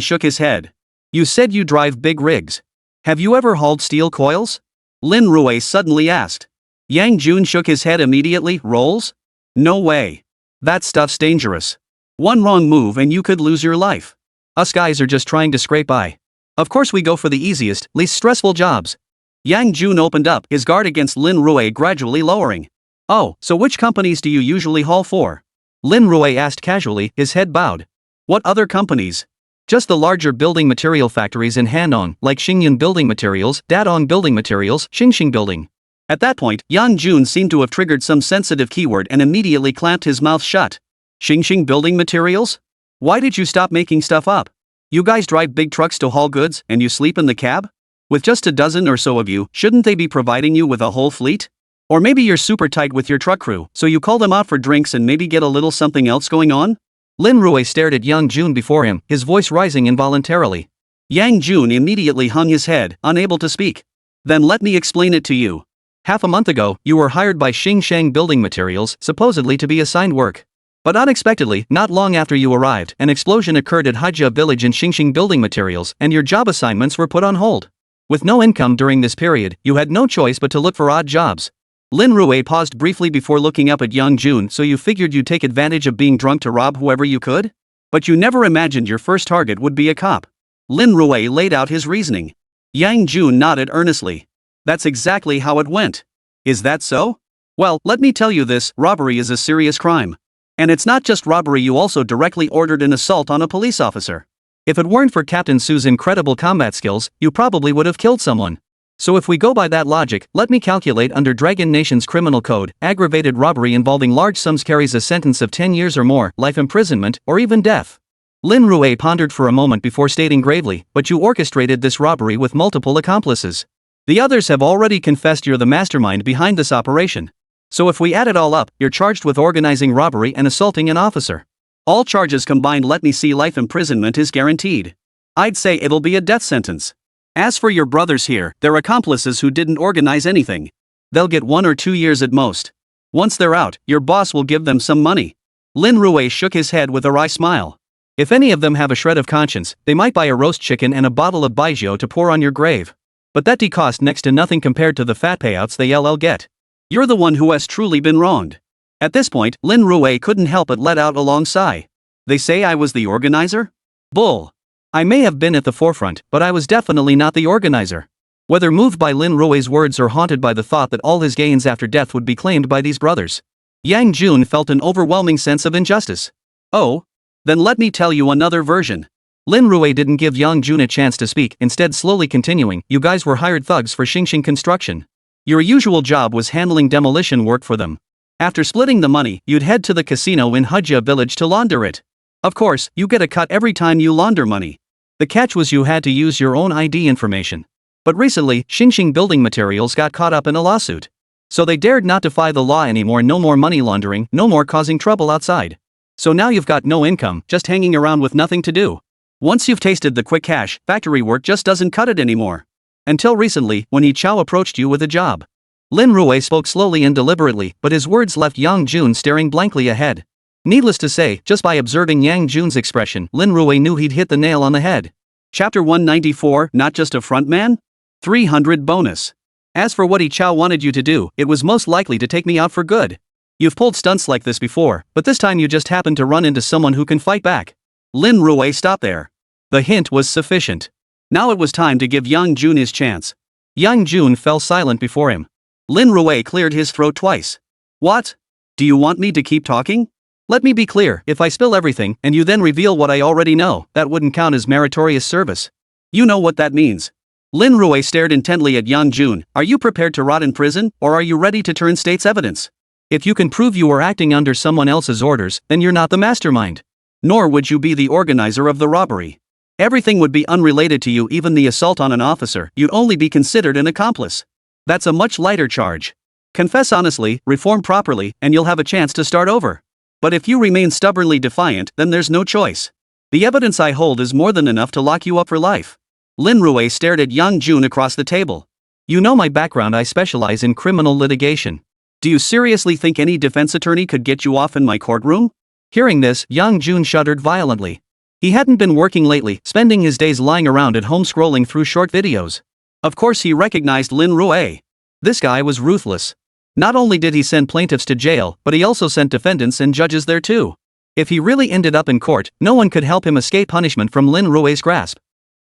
shook his head. You said you drive big rigs. Have you ever hauled steel coils? Lin Rui suddenly asked. Yang Jun shook his head immediately. Rolls? No way. That stuff's dangerous. One wrong move and you could lose your life. Us guys are just trying to scrape by. Of course we go for the easiest, least stressful jobs. Yang Jun opened up, his guard against Lin Rui gradually lowering. Oh, so which companies do you usually haul for? Lin Rui asked casually, his head bowed. What other companies? Just the larger building material factories in Hanong, like Xingyun Building Materials, Dadong Building Materials, Xingxing Building. At that point, Yang Jun seemed to have triggered some sensitive keyword and immediately clamped his mouth shut. Xingxing Building Materials? Why did you stop making stuff up? You guys drive big trucks to haul goods, and you sleep in the cab? With just a dozen or so of you, shouldn't they be providing you with a whole fleet? Or maybe you're super tight with your truck crew, so you call them out for drinks and maybe get a little something else going on? Lin Rui stared at Yang Jun before him, his voice rising involuntarily. Yang Jun immediately hung his head, unable to speak. Then let me explain it to you. Half a month ago, you were hired by Xingsheng Building Materials, supposedly to be assigned work. But unexpectedly, not long after you arrived, an explosion occurred at Haijia Village in Xingxing Building Materials, and your job assignments were put on hold. With no income during this period, you had no choice but to look for odd jobs. Lin Rui paused briefly before looking up at Yang Jun. So you figured you'd take advantage of being drunk to rob whoever you could? But you never imagined your first target would be a cop. Lin Rui laid out his reasoning. Yang Jun nodded earnestly. That's exactly how it went. Is that so? Well, let me tell you this, robbery is a serious crime. And it's not just robbery, you also directly ordered an assault on a police officer. If it weren't for Captain Su's incredible combat skills, you probably would have killed someone. So if we go by that logic, let me calculate. Under Dragon Nation's criminal code, aggravated robbery involving large sums carries a sentence of 10 years or more, life imprisonment, or even death. Lin Rui pondered for a moment before stating gravely, but you orchestrated this robbery with multiple accomplices. The others have already confessed you're the mastermind behind this operation. So if we add it all up, you're charged with organizing robbery and assaulting an officer. All charges combined, let me see, life imprisonment is guaranteed. I'd say it'll be a death sentence. As for your brothers here, they're accomplices who didn't organize anything. They'll get 1 or 2 years at most. Once they're out, your boss will give them some money. Lin Rui shook his head with a wry smile. If any of them have a shred of conscience, they might buy a roast chicken and a bottle of baijiu to pour on your grave. But that cost next to nothing compared to the fat payouts they get. You're the one who has truly been wronged. At this point, Lin Rui couldn't help but let out a long sigh. They say I was the organizer? Bull. I may have been at the forefront, but I was definitely not the organizer. Whether moved by Lin Rui's words or haunted by the thought that all his gains after death would be claimed by these brothers, Yang Jun felt an overwhelming sense of injustice. Oh? Then let me tell you another version. Lin Rui didn't give Yang Jun a chance to speak, instead slowly continuing, you guys were hired thugs for Xingxing Construction. Your usual job was handling demolition work for them. After splitting the money, you'd head to the casino in Haijia Village to launder it. Of course, you get a cut every time you launder money. The catch was you had to use your own ID information. But recently, Xingxing Building Materials got caught up in a lawsuit. So they dared not defy the law anymore. No more money laundering, no more causing trouble outside. So now you've got no income, just hanging around with nothing to do. Once you've tasted the quick cash, factory work just doesn't cut it anymore. Until recently, when He Chao approached you with a job. Lin Rui spoke slowly and deliberately, but his words left Yang Jun staring blankly ahead. Needless to say, just by observing Yang Jun's expression, Lin Rui knew he'd hit the nail on the head. Chapter 194, Not Just a Frontman? 300 bonus. As for what He Chao wanted you to do, it was most likely to take me out for good. You've pulled stunts like this before, but this time you just happened to run into someone who can fight back. Lin Rui stopped there. The hint was sufficient. Now it was time to give Yang Jun his chance. Yang Jun fell silent before him. Lin Rui cleared his throat twice. What? Do you want me to keep talking? Let me be clear, if I spill everything, and you then reveal what I already know, that wouldn't count as meritorious service. You know what that means. Lin Rui stared intently at Yang Jun. Are you prepared to rot in prison, or are you ready to turn state's evidence? If you can prove you were acting under someone else's orders, then you're not the mastermind. Nor would you be the organizer of the robbery. Everything would be unrelated to you, even the assault on an officer. You'd only be considered an accomplice. That's a much lighter charge. Confess honestly, reform properly, and you'll have a chance to start over. But if you remain stubbornly defiant, then there's no choice. The evidence I hold is more than enough to lock you up for life. Lin Rui stared at Yang Jun across the table. You know my background, I specialize in criminal litigation. Do you seriously think any defense attorney could get you off in my courtroom? Hearing this, Yang Jun shuddered violently. He hadn't been working lately, spending his days lying around at home scrolling through short videos. Of course he recognized Lin Rui. This guy was ruthless. Not only did he send plaintiffs to jail, but he also sent defendants and judges there too. If he really ended up in court, no one could help him escape punishment from Lin Rui's grasp.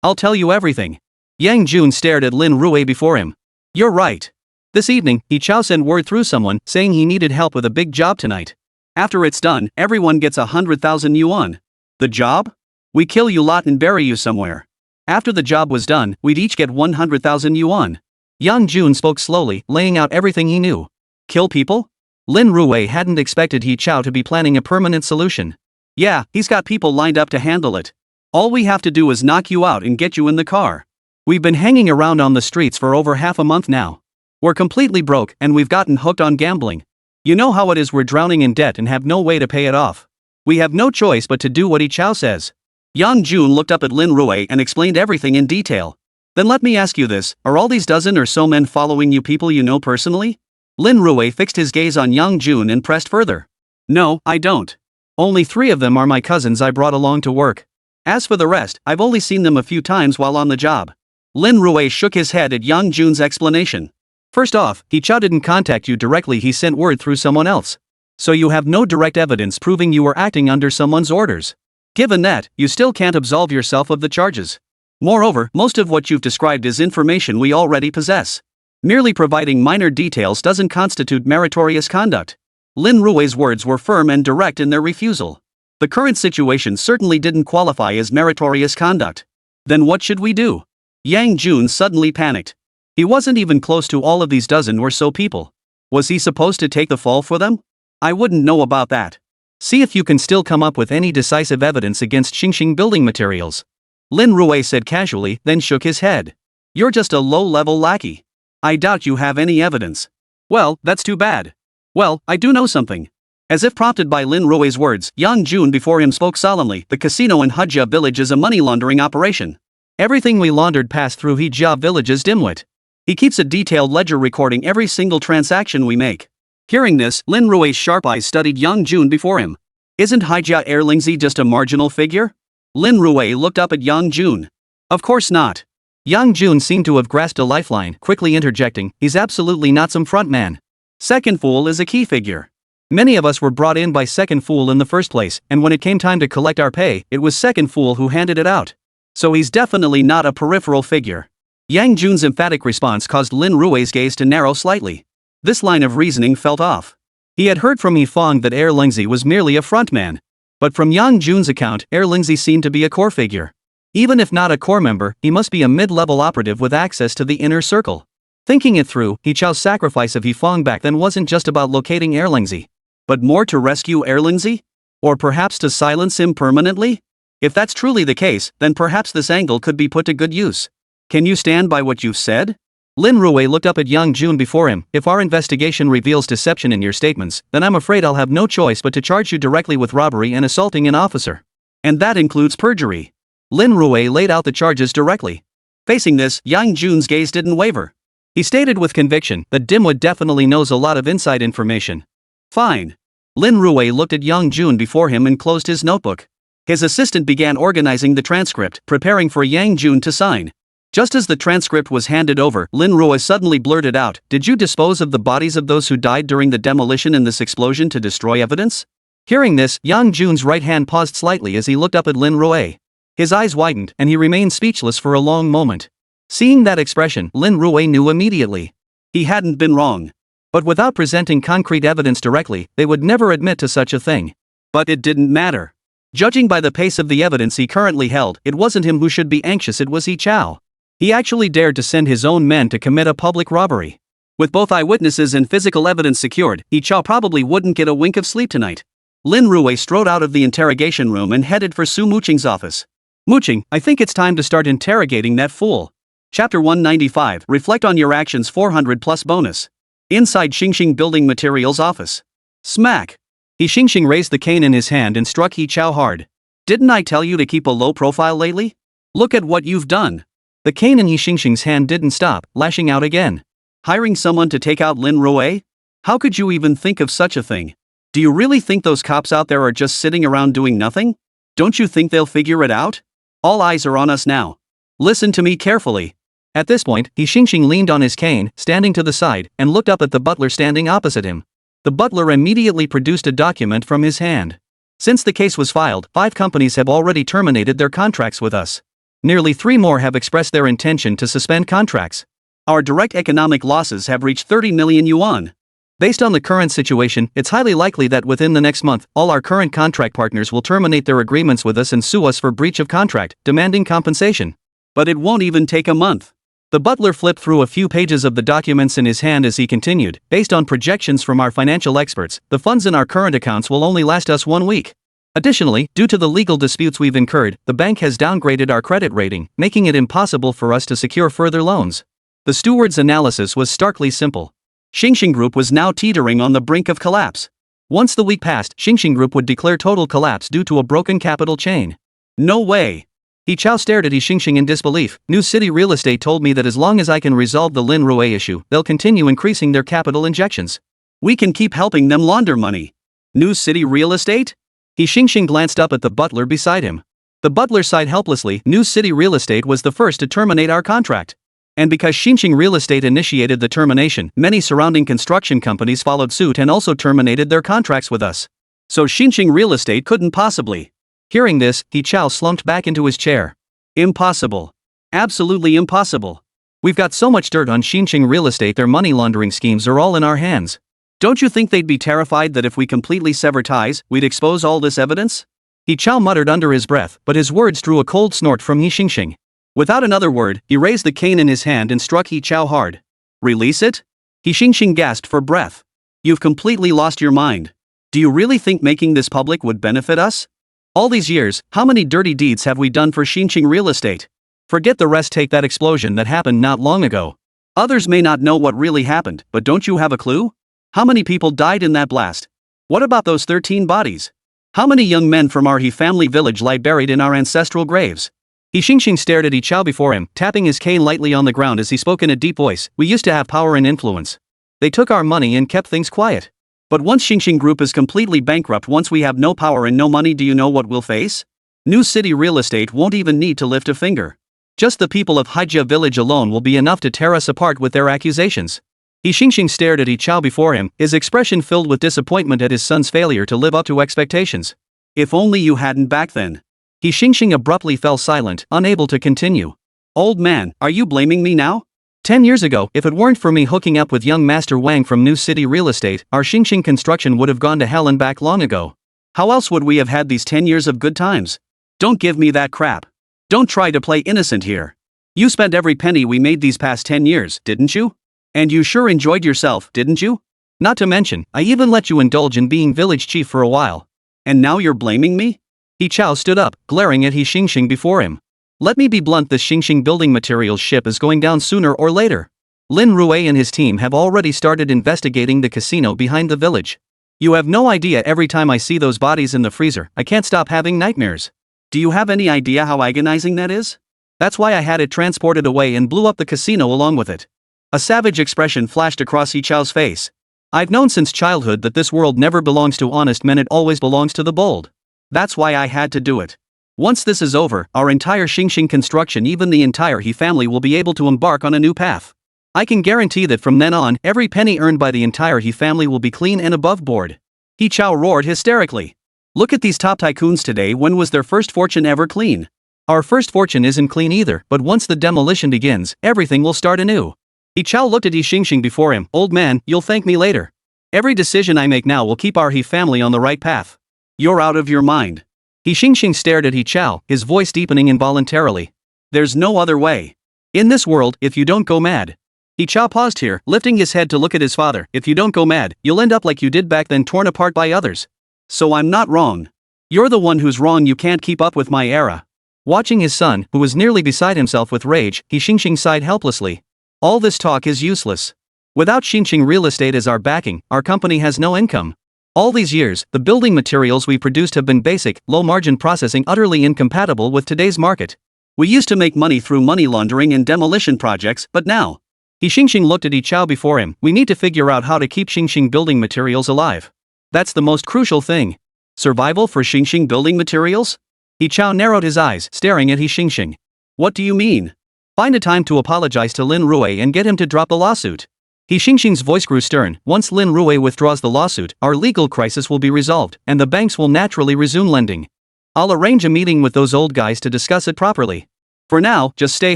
I'll tell you everything. Yang Jun stared at Lin Rui before him. You're right. This evening, He Chao sent word through someone, saying he needed help with a big job tonight. After it's done, everyone gets 100,000 yuan. The job? We kill you lot and bury you somewhere. After the job was done, we'd each get 100,000 yuan. Yang Jun spoke slowly, laying out everything he knew. Kill people? Lin Rui hadn't expected He Chao to be planning a permanent solution. Yeah, he's got people lined up to handle it. All we have to do is knock you out and get you in the car. We've been hanging around on the streets for over half a month now. We're completely broke and we've gotten hooked on gambling. You know how it is, we're drowning in debt and have no way to pay it off. We have no choice but to do what He Chao says. Yang Jun looked up at Lin Rui and explained everything in detail. Then let me ask you this, are all these dozen or so men following you people you know personally? Lin Rui fixed his gaze on Yang Jun and pressed further. No, I don't. Only 3 of them are my cousins I brought along to work. As for the rest, I've only seen them a few times while on the job. Lin Rui shook his head at Yang Jun's explanation. First off, He Chao didn't contact you directly, he sent word through someone else. So you have no direct evidence proving you were acting under someone's orders. Given that, you still can't absolve yourself of the charges. Moreover, most of what you've described is information we already possess. Merely providing minor details doesn't constitute meritorious conduct. Lin Rui's words were firm and direct in their refusal. The current situation certainly didn't qualify as meritorious conduct. Then what should we do? Yang Jun suddenly panicked. He wasn't even close to all of these dozen or so people. Was he supposed to take the fall for them? I wouldn't know about that. See if you can still come up with any decisive evidence against Xingxing building materials. Lin Rui said casually, then shook his head. You're just a low-level lackey. I doubt you have any evidence. Well, that's too bad. Well, I do know something. As if prompted by Lin Rui's words, Yang Jun before him spoke solemnly. The casino in Hejia village is a money laundering operation. Everything we laundered passed through Hejia village's dimwit. He keeps a detailed ledger recording every single transaction we make. Hearing this, Lin Rui's sharp eyes studied Yang Jun before him. Isn't Hejia Erlingzi just a marginal figure? Lin Rui looked up at Yang Jun. Of course not. Yang Jun seemed to have grasped a lifeline, quickly interjecting, he's absolutely not some front man. Second Fool is a key figure. Many of us were brought in by Second Fool in the first place, and when it came time to collect our pay, it was Second Fool who handed it out. So he's definitely not a peripheral figure. Yang Jun's emphatic response caused Lin Rui's gaze to narrow slightly. This line of reasoning felt off. He had heard from Yifang that Erlingzi was merely a frontman. But from Yang Jun's account, Erlingzi seemed to be a core figure. Even if not a core member, he must be a mid-level operative with access to the inner circle. Thinking it through, He Chao's sacrifice of Yifang back then wasn't just about locating Erlingzi, but more to rescue Erlingzi? Or perhaps to silence him permanently? If that's truly the case, then perhaps this angle could be put to good use. Can you stand by what you've said? Lin Rui looked up at Yang Jun before him. If our investigation reveals deception in your statements, then I'm afraid I'll have no choice but to charge you directly with robbery and assaulting an officer. And that includes perjury. Lin Rui laid out the charges directly. Facing this, Yang Jun's gaze didn't waver. He stated with conviction that Dimwit definitely knows a lot of inside information. Fine. Lin Rui looked at Yang Jun before him and closed his notebook. His assistant began organizing the transcript, preparing for Yang Jun to sign. Just as the transcript was handed over, Lin Rui suddenly blurted out, "Did you dispose of the bodies of those who died during the demolition in this explosion to destroy evidence?" Hearing this, Yang Jun's right hand paused slightly as he looked up at Lin Rui. His eyes widened, and he remained speechless for a long moment. Seeing that expression, Lin Rui knew immediately. He hadn't been wrong. But without presenting concrete evidence directly, they would never admit to such a thing. But it didn't matter. Judging by the pace of the evidence he currently held, it wasn't him who should be anxious, it was Yi Chao. He actually dared to send his own men to commit a public robbery. With both eyewitnesses and physical evidence secured, Yi Chao probably wouldn't get a wink of sleep tonight. Lin Rui strode out of the interrogation room and headed for Su Muqing's office. "Muqing, I think it's time to start interrogating that fool." Chapter 195, Reflect on Your Actions 400 plus bonus. Inside Xingxing Building Materials office. Smack! He Xingxing raised the cane in his hand and struck Yi Chao hard. "Didn't I tell you to keep a low profile lately? Look at what you've done." The cane in Yi Xingxing's hand didn't stop, lashing out again. "Hiring someone to take out Lin Rui? How could you even think of such a thing? Do you really think those cops out there are just sitting around doing nothing? Don't you think they'll figure it out? All eyes are on us now. Listen to me carefully." At this point, Yi Xingxing leaned on his cane, standing to the side, and looked up at the butler standing opposite him. The butler immediately produced a document from his hand. "Since the case was filed, 5 companies have already terminated their contracts with us. Nearly 3 more have expressed their intention to suspend contracts. Our direct economic losses have reached 30 million yuan. Based on the current situation, it's highly likely that within the next month, all our current contract partners will terminate their agreements with us and sue us for breach of contract, demanding compensation. But it won't even take a month." The butler flipped through a few pages of the documents in his hand as he continued. "Based on projections from our financial experts, the funds in our current accounts will only last us 1 week. Additionally, due to the legal disputes we've incurred, the bank has downgraded our credit rating, making it impossible for us to secure further loans." The steward's analysis was starkly simple. Xingxing Group was now teetering on the brink of collapse. Once the week passed, Xingxing Group would declare total collapse due to a broken capital chain. "No way." Yi Chao stared at Yi Xingxing in disbelief. "New City Real Estate told me that as long as I can resolve the Lin Rui issue, they'll continue increasing their capital injections. We can keep helping them launder money." "New City Real Estate?" Yi Xingxing glanced up at the butler beside him. The butler sighed helplessly. "New City Real Estate was the first to terminate our contract. And because Xingxing Real Estate initiated the termination, many surrounding construction companies followed suit and also terminated their contracts with us. So Xingxing Real Estate couldn't possibly." Hearing this, Yi Chao slumped back into his chair. "Impossible. Absolutely impossible. We've got so much dirt on Xingxing Real Estate, their money laundering schemes are all in our hands. Don't you think they'd be terrified that if we completely sever ties, we'd expose all this evidence?" Yi Chao muttered under his breath, but his words drew a cold snort from Yi Xingxing. Without another word, he raised the cane in his hand and struck Yi Chao hard. "Release it?" Yi Xingxing gasped for breath. "You've completely lost your mind. Do you really think making this public would benefit us? All these years, how many dirty deeds have we done for Xingxing Real Estate? Forget the rest, take that explosion that happened not long ago. Others may not know what really happened, but don't you have a clue? How many people died in that blast? What about those 13 bodies? How many young men from our He family village lie buried in our ancestral graves?" Yi Xingxing stared at Yi Chao before him, tapping his cane lightly on the ground as he spoke in a deep voice. "We used to have power and influence. They took our money and kept things quiet. But once Xingxing Group is completely bankrupt, once we have no power and no money, do you know what we'll face? New City Real Estate won't even need to lift a finger. Just the people of Haijia Village alone will be enough to tear us apart with their accusations." Yi Xingxing stared at Yi Chao before him, his expression filled with disappointment at his son's failure to live up to expectations. "If only you hadn't back then." Yi Xingxing abruptly fell silent, unable to continue. "Old man, are you blaming me now? 10 years ago, if it weren't for me hooking up with young Master Wang from New City Real Estate, our Xingxing construction would have gone to hell and back long ago. How else would we have had these 10 years of good times? Don't give me that crap. Don't try to play innocent here. You spent every penny we made these past 10 years, didn't you? And you sure enjoyed yourself, didn't you? Not to mention, I even let you indulge in being village chief for a while. And now you're blaming me?" Yi Chao stood up, glaring at Yi Xingxing before him. "Let me be blunt, this Xingxing Building Materials ship is going down sooner or later. Lin Rui and his team have already started investigating the casino behind the village. You have no idea, every time I see those bodies in the freezer, I can't stop having nightmares. Do you have any idea how agonizing that is? That's why I had it transported away and blew up the casino along with it." A savage expression flashed across Yi Chao's face. I've known since childhood that this world never belongs to honest men, it always belongs to the bold. That's why I had to do it. Once this is over, our entire Xingxing construction, even the entire He family, will be able to embark on a new path. I can guarantee that from then on, every penny earned by the entire He family will be clean and above board. He Chao roared hysterically. Look at these top tycoons today, when was their first fortune ever clean? Our first fortune isn't clean either, but once the demolition begins, everything will start anew. He Chao looked at He Xingxing before him. Old man, you'll thank me later. Every decision I make now will keep our He family on the right path. You're out of your mind. He Xingxing stared at He Chao, his voice deepening involuntarily. There's no other way. In this world, if you don't go mad. He Chao paused here, lifting his head to look at his father. If you don't go mad, you'll end up like you did back then, torn apart by others. So I'm not wrong. You're the one who's wrong, you can't keep up with my era. Watching his son, who was nearly beside himself with rage, He Xingxing sighed helplessly. All this talk is useless. Without Xingxing real estate as our backing, our company has no income. All these years, the building materials we produced have been basic, low-margin processing, utterly incompatible with today's market. We used to make money through money laundering and demolition projects, but now. He Xingxing looked at He Chao before him. We need to figure out how to keep Xingxing building materials alive. That's the most crucial thing. Survival for Xingxing building materials? He Chao narrowed his eyes, staring at He Xingxing. What do you mean? Find a time to apologize to Lin Rui and get him to drop the lawsuit. He Xingxing's voice grew stern. Once Lin Rui withdraws the lawsuit, our legal crisis will be resolved, and the banks will naturally resume lending. I'll arrange a meeting with those old guys to discuss it properly. For now, just stay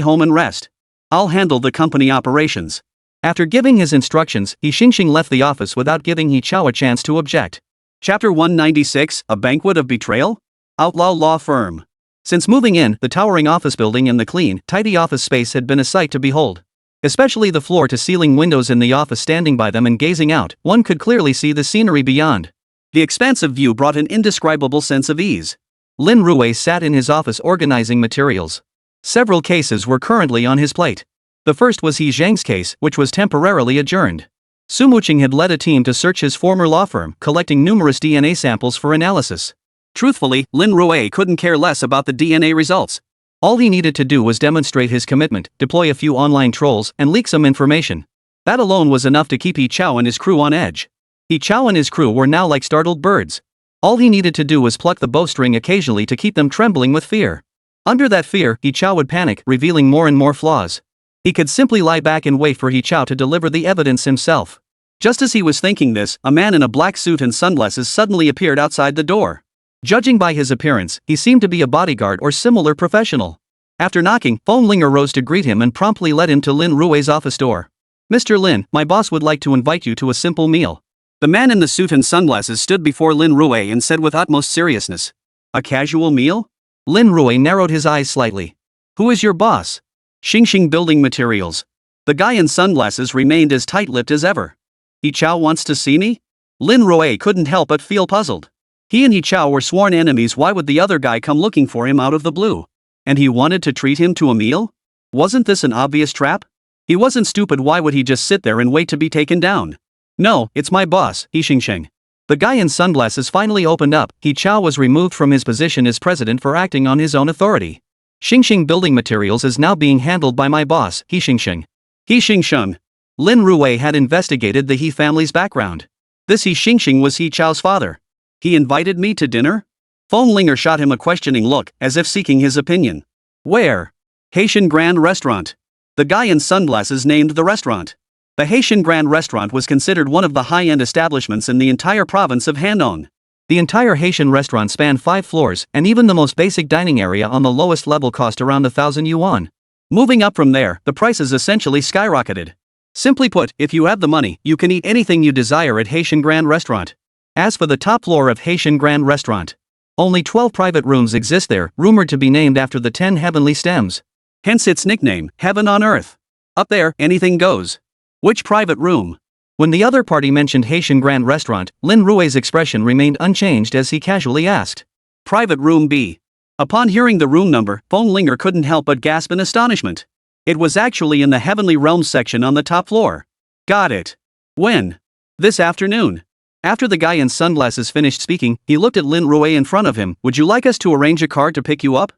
home and rest. I'll handle the company operations. After giving his instructions, He Xingxing left the office without giving He Chao a chance to object. Chapter 196, A Banquet of Betrayal? Outlaw Law Firm. Since moving in, the towering office building and the clean, tidy office space had been a sight to behold. Especially the floor-to-ceiling windows in the office. Standing by them and gazing out, one could clearly see the scenery beyond. The expansive view brought an indescribable sense of ease. Lin Rui sat in his office organizing materials. Several cases were currently on his plate. The first was He Zhang's case, which was temporarily adjourned. Su Muqing had led a team to search his former law firm, collecting numerous DNA samples for analysis. Truthfully, Lin Rui couldn't care less about the DNA results. All he needed to do was demonstrate his commitment, deploy a few online trolls, and leak some information. That alone was enough to keep He Chao and his crew on edge. He Chao and his crew were now like startled birds. All he needed to do was pluck the bowstring occasionally to keep them trembling with fear. Under that fear, He Chao would panic, revealing more and more flaws. He could simply lie back and wait for He Chao to deliver the evidence himself. Just as he was thinking this, a man in a black suit and sunglasses suddenly appeared outside the door. Judging by his appearance, he seemed to be a bodyguard or similar professional. After knocking, Feng Linger rose to greet him and promptly led him to Lin Rui's office door. Mr. Lin, my boss would like to invite you to a simple meal. The man in the suit and sunglasses stood before Lin Rui and said with utmost seriousness. A casual meal? Lin Rui narrowed his eyes slightly. Who is your boss? Xingxing Building Materials. The guy in sunglasses remained as tight-lipped as ever. He Chao wants to see me? Lin Rui couldn't help but feel puzzled. He and He Chao were sworn enemies. Why would the other guy come looking for him out of the blue? And he wanted to treat him to a meal? Wasn't this an obvious trap? He wasn't stupid. Why would he just sit there and wait to be taken down? No, it's my boss, He Xingxing. The guy in sunglasses finally opened up. He Chao was removed from his position as president for acting on his own authority. Xingxing Building Materials is now being handled by my boss, He Xingxing. He Xingxing. Lin Rui had investigated the He family's background. This He Xingxing was He Chao's father. He invited me to dinner? Feng Linger shot him a questioning look, as if seeking his opinion. Where? Haitian Grand Restaurant. The guy in sunglasses named the restaurant. The Haitian Grand Restaurant was considered one of the high-end establishments in the entire province of Handong. The entire Haitian restaurant spanned 5 floors, and even the most basic dining area on the lowest level cost around 1,000 yuan. Moving up from there, the prices essentially skyrocketed. Simply put, if you have the money, you can eat anything you desire at Haitian Grand Restaurant. As for the top floor of Haitian Grand Restaurant, only 12 private rooms exist there, rumored to be named after the 10 heavenly stems. Hence its nickname, Heaven on Earth. Up there, anything goes. Which private room? When the other party mentioned Haitian Grand Restaurant, Lin Rui's expression remained unchanged as he casually asked. Private room B. Upon hearing the room number, Feng Linger couldn't help but gasp in astonishment. It was actually in the Heavenly Realms section on the top floor. Got it. When? This afternoon. After the guy in sunglasses finished speaking, he looked at Lin Rui in front of him. Would you like us to arrange a car to pick you up?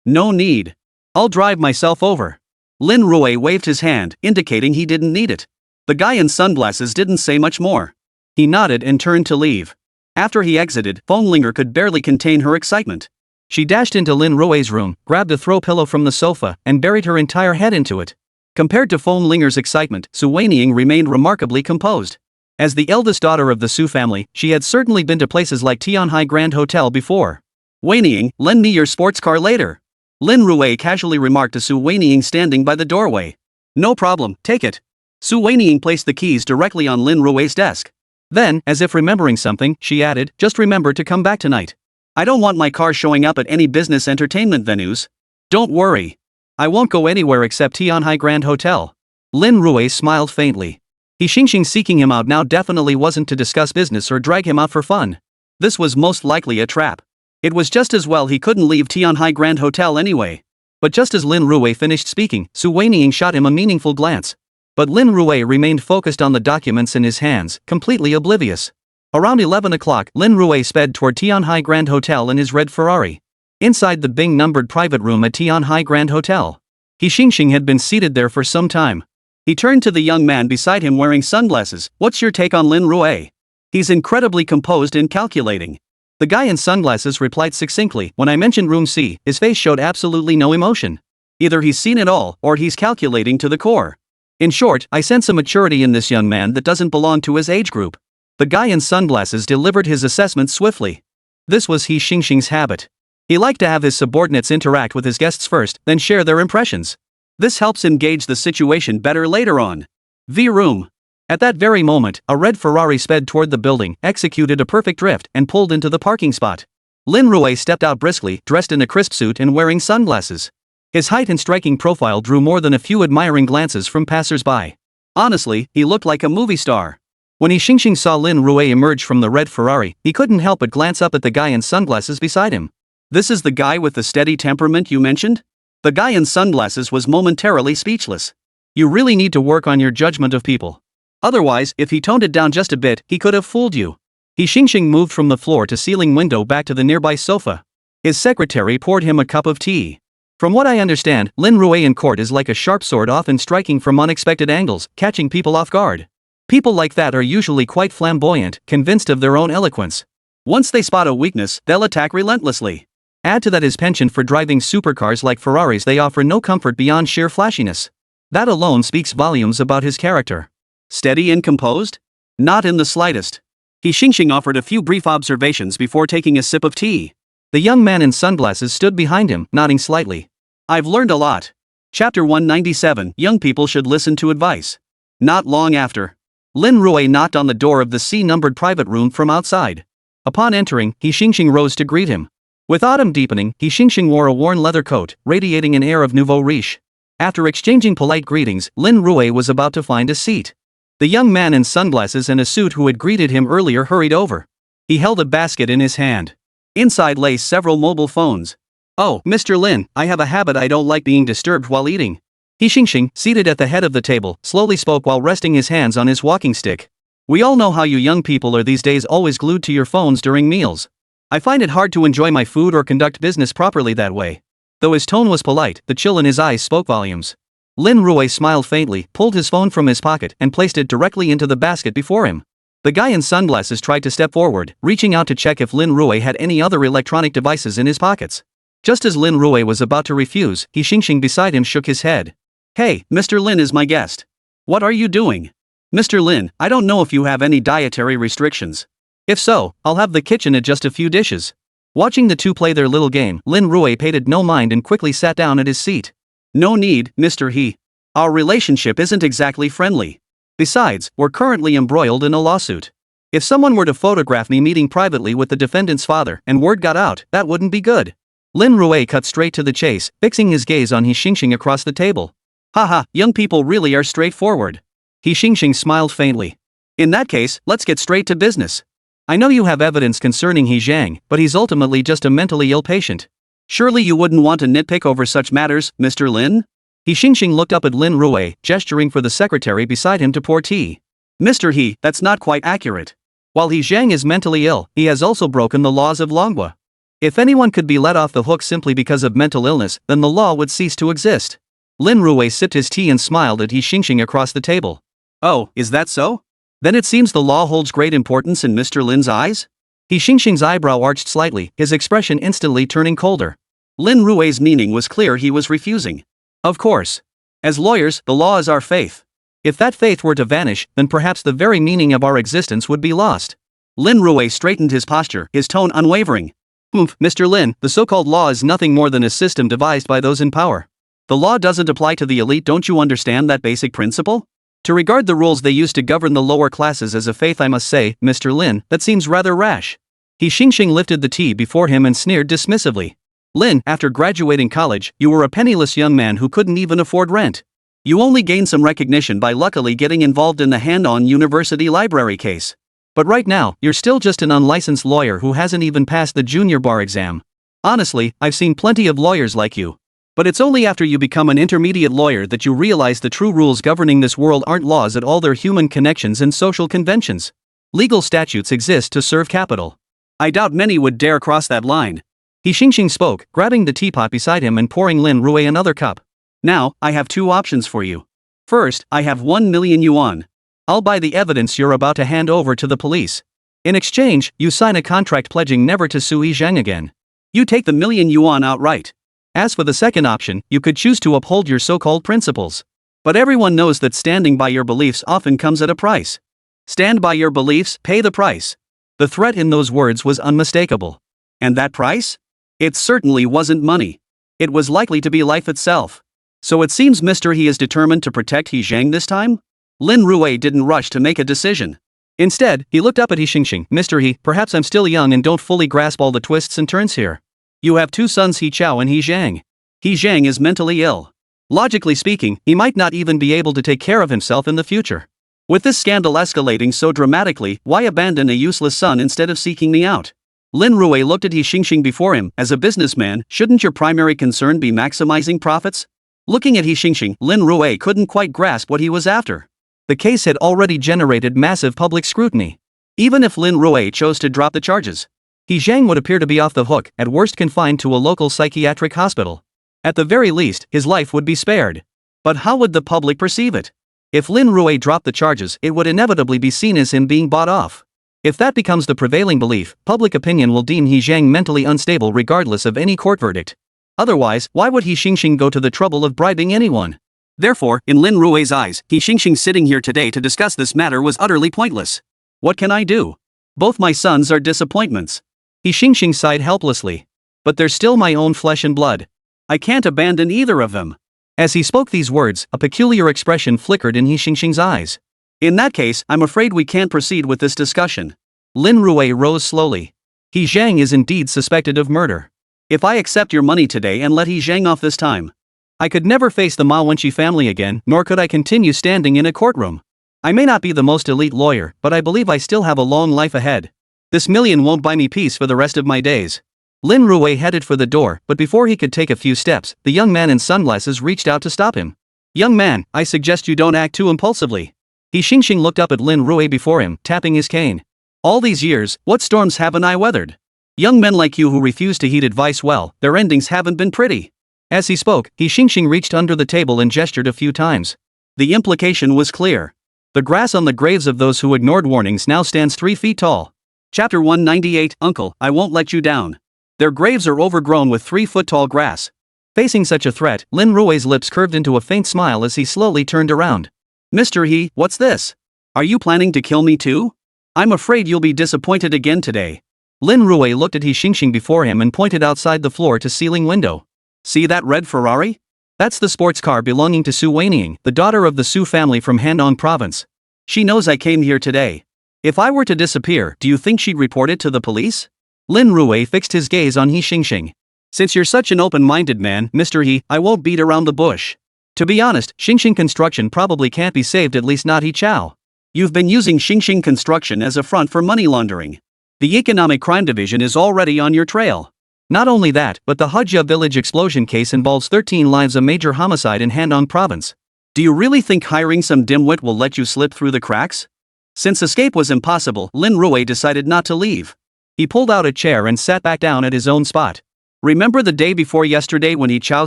No need. I'll drive myself over. Lin Rui waved his hand, indicating he didn't need it. The guy in sunglasses didn't say much more. He nodded and turned to leave. After he exited, Linger could barely contain her excitement. She dashed into Lin Rui's room, grabbed a throw pillow from the sofa, and buried her entire head into it. Compared to Linger's excitement, Su Weiniing remained remarkably composed. As the eldest daughter of the Su family, she had certainly been to places like Tianhai Grand Hotel before. Weiniing, lend me your sports car later. Lin Rui casually remarked to Su Weiniing standing by the doorway. No problem, take it. Su Weiniing placed the keys directly on Lin Rui's desk. Then, as if remembering something, she added, just remember to come back tonight. I don't want my car showing up at any business entertainment venues. Don't worry. I won't go anywhere except Tianhai Grand Hotel. Lin Rui smiled faintly. He Xingxing seeking him out now definitely wasn't to discuss business or drag him out for fun. This was most likely a trap. It was just as well he couldn't leave Tianhai Grand Hotel anyway. But just as Lin Rui finished speaking, Su Weiniing shot him a meaningful glance. But Lin Rui remained focused on the documents in his hands, completely oblivious. Around 11 o'clock, Lin Rui sped toward Tianhai Grand Hotel in his red Ferrari. Inside the Bing-numbered private room at Tianhai Grand Hotel, He Xingxing had been seated there for some time. He turned to the young man beside him wearing sunglasses. What's your take on Lin Rui? He's incredibly composed and calculating. The guy in sunglasses replied succinctly. When I mentioned room C, his face showed absolutely no emotion. Either he's seen it all, or he's calculating to the core. In short, I sense a maturity in this young man that doesn't belong to his age group. The guy in sunglasses delivered his assessment swiftly. This was He Xingxing's habit. He liked to have his subordinates interact with his guests first, then share their impressions. This helps him gauge the situation better later on. V room. At that very moment, a red Ferrari sped toward the building, executed a perfect drift, and pulled into the parking spot. Lin Rui stepped out briskly, dressed in a crisp suit and wearing sunglasses. His height and striking profile drew more than a few admiring glances from passers-by. Honestly, he looked like a movie star. When He Xingxing saw Lin Rui emerge from the red Ferrari, he couldn't help but glance up at the guy in sunglasses beside him. This is the guy with the steady temperament you mentioned? The guy in sunglasses was momentarily speechless. You really need to work on your judgment of people. Otherwise, if he toned it down just a bit, he could have fooled you. He Xingxing moved from the floor-to-ceiling window back to the nearby sofa. His secretary poured him a cup of tea. From what I understand, Lin Rui in court is like a sharp sword, often striking from unexpected angles, catching people off guard. People like that are usually quite flamboyant, convinced of their own eloquence. Once they spot a weakness, they'll attack relentlessly. Add to that his penchant for driving supercars like Ferraris. They offer no comfort beyond sheer flashiness. That alone speaks volumes about his character. Steady and composed? Not in the slightest. He Xingxing offered a few brief observations before taking a sip of tea. The young man in sunglasses stood behind him, nodding slightly. I've learned a lot. Chapter 197. Young people should listen to advice. Not long after, Lin Rui knocked on the door of the C-numbered private room from outside. Upon entering, He Xingxing rose to greet him. With autumn deepening, He Xingxing wore a worn leather coat, radiating an air of nouveau riche. After exchanging polite greetings, Lin Rui was about to find a seat. The young man in sunglasses and a suit who had greeted him earlier hurried over. He held a basket in his hand. Inside lay several mobile phones. Oh, Mr. Lin, I have a habit. I don't like being disturbed while eating. He Xingxing, seated at the head of the table, slowly spoke while resting his hands on his walking stick. We all know how you young people are these days, always glued to your phones during meals. I find it hard to enjoy my food or conduct business properly that way. Though his tone was polite, the chill in his eyes spoke volumes. Lin Rui smiled faintly, pulled his phone from his pocket, and placed it directly into the basket before him. The guy in sunglasses tried to step forward, reaching out to check if Lin Rui had any other electronic devices in his pockets. Just as Lin Rui was about to refuse, He Xingxing beside him shook his head. Hey, Mr. Lin is my guest. What are you doing? Mr. Lin, I don't know if you have any dietary restrictions. If so, I'll have the kitchen adjust a few dishes. Watching the two play their little game, Lin Rui paid it no mind and quickly sat down at his seat. No need, Mr. He. Our relationship isn't exactly friendly. Besides, we're currently embroiled in a lawsuit. If someone were to photograph me meeting privately with the defendant's father and word got out, that wouldn't be good. Lin Rui cut straight to the chase, fixing his gaze on He Xingxing across the table. Haha, young people really are straightforward. He Xingxing smiled faintly. In that case, let's get straight to business. I know you have evidence concerning He Zhang, but he's ultimately just a mentally ill patient. Surely you wouldn't want to nitpick over such matters, Mr. Lin? He Xingxing looked up at Lin Rui, gesturing for the secretary beside him to pour tea. Mr. He, that's not quite accurate. While He Zhang is mentally ill, he has also broken the laws of manhwa. If anyone could be let off the hook simply because of mental illness, then the law would cease to exist. Lin Rui sipped his tea and smiled at He Xingxing across the table. Oh, is that so? Then it seems the law holds great importance in Mr. Lin's eyes? He Xingxing's eyebrow arched slightly, his expression instantly turning colder. Lin Rui's meaning was clear, he was refusing. Of course. As lawyers, the law is our faith. If that faith were to vanish, then perhaps the very meaning of our existence would be lost. Lin Rui straightened his posture, his tone unwavering. Mr. Lin, the so-called law is nothing more than a system devised by those in power. The law doesn't apply to the elite, don't you understand that basic principle? To regard the rules they use to govern the lower classes as a faith, I must say, Mr. Lin, that seems rather rash. He Xingxing lifted the tea before him and sneered dismissively. Lin, after graduating college, you were a penniless young man who couldn't even afford rent. You only gained some recognition by luckily getting involved in the hand-on university library case. But right now, you're still just an unlicensed lawyer who hasn't even passed the junior bar exam. Honestly, I've seen plenty of lawyers like you. But it's only after you become an intermediate lawyer that you realize the true rules governing this world aren't laws at all, they're human connections and social conventions. Legal statutes exist to serve capital. I doubt many would dare cross that line. He Xingxing spoke, grabbing the teapot beside him and pouring Lin Rui another cup. Now, I have two options for you. First, I have 1 million yuan. I'll buy the evidence you're about to hand over to the police. In exchange, you sign a contract pledging never to sue Zhang again. You take the million yuan outright. As for the second option, you could choose to uphold your so-called principles. But everyone knows that standing by your beliefs often comes at a price. Stand by your beliefs, pay the price. The threat in those words was unmistakable. And that price? It certainly wasn't money. It was likely to be life itself. So it seems Mr. He is determined to protect He Zhang this time? Lin Rui didn't rush to make a decision. Instead, he looked up at He Xingxing. Mr. He, perhaps I'm still young and don't fully grasp all the twists and turns here. You have two sons, He Chao and He Zhang. He Zhang is mentally ill. Logically speaking, he might not even be able to take care of himself in the future. With this scandal escalating so dramatically, why abandon a useless son instead of seeking me out? Lin Rui looked at He Xingxing before him. As a businessman, shouldn't your primary concern be maximizing profits? Looking at He Xingxing, Lin Rui couldn't quite grasp what he was after. The case had already generated massive public scrutiny. Even if Lin Rui chose to drop the charges, He Zhang would appear to be off the hook, at worst confined to a local psychiatric hospital. At the very least, his life would be spared. But how would the public perceive it? If Lin Rui dropped the charges, it would inevitably be seen as him being bought off. If that becomes the prevailing belief, public opinion will deem He Zhang mentally unstable regardless of any court verdict. Otherwise, why would He Xingxing go to the trouble of bribing anyone? Therefore, in Lin Rui's eyes, He Xingxing sitting here today to discuss this matter was utterly pointless. What can I do? Both my sons are disappointments. He Xingxing sighed helplessly. But they're still my own flesh and blood. I can't abandon either of them. As he spoke these words, a peculiar expression flickered in He Xingxing's eyes. In that case, I'm afraid we can't proceed with this discussion. Lin Rui rose slowly. He Zhang is indeed suspected of murder. If I accept your money today and let He Zhang off this time, I could never face the Ma Wenqi family again, nor could I continue standing in a courtroom. I may not be the most elite lawyer, but I believe I still have a long life ahead. This million won't buy me peace for the rest of my days. Lin Rui headed for the door, but before he could take a few steps, the young man in sunglasses reached out to stop him. Young man, I suggest you don't act too impulsively. He Xingxing looked up at Lin Rui before him, tapping his cane. All these years, what storms haven't I weathered? Young men like you who refuse to heed advice, well, their endings haven't been pretty. As he spoke, He Xingxing reached under the table and gestured a few times. The implication was clear. The grass on the graves of those who ignored warnings now stands 3 feet tall. Chapter 198, Uncle, I won't let you down. Their graves are overgrown with 3-foot-tall grass. Facing such a threat, Lin Rui's lips curved into a faint smile as he slowly turned around. Mr. He, what's this? Are you planning to kill me too? I'm afraid you'll be disappointed again today. Lin Rui looked at He Xingxing before him and pointed outside the floor-to-ceiling window. See that red Ferrari? That's the sports car belonging to Su Weining, the daughter of the Su family from Handong province. She knows I came here today. If I were to disappear, do you think she'd report it to the police? Lin Rui fixed his gaze on He Xingxing. Since you're such an open-minded man, Mr. He, I won't beat around the bush. To be honest, Xingxing Construction probably can't be saved, at least not He Chao. You've been using Xingxing Construction as a front for money laundering. The Economic Crime Division is already on your trail. Not only that, but the Hujia village explosion case involves 13 lives, a major homicide in Handong province. Do you really think hiring some dimwit will let you slip through the cracks? Since escape was impossible, Lin Rui decided not to leave. He pulled out a chair and sat back down at his own spot. Remember the day before yesterday when He Chao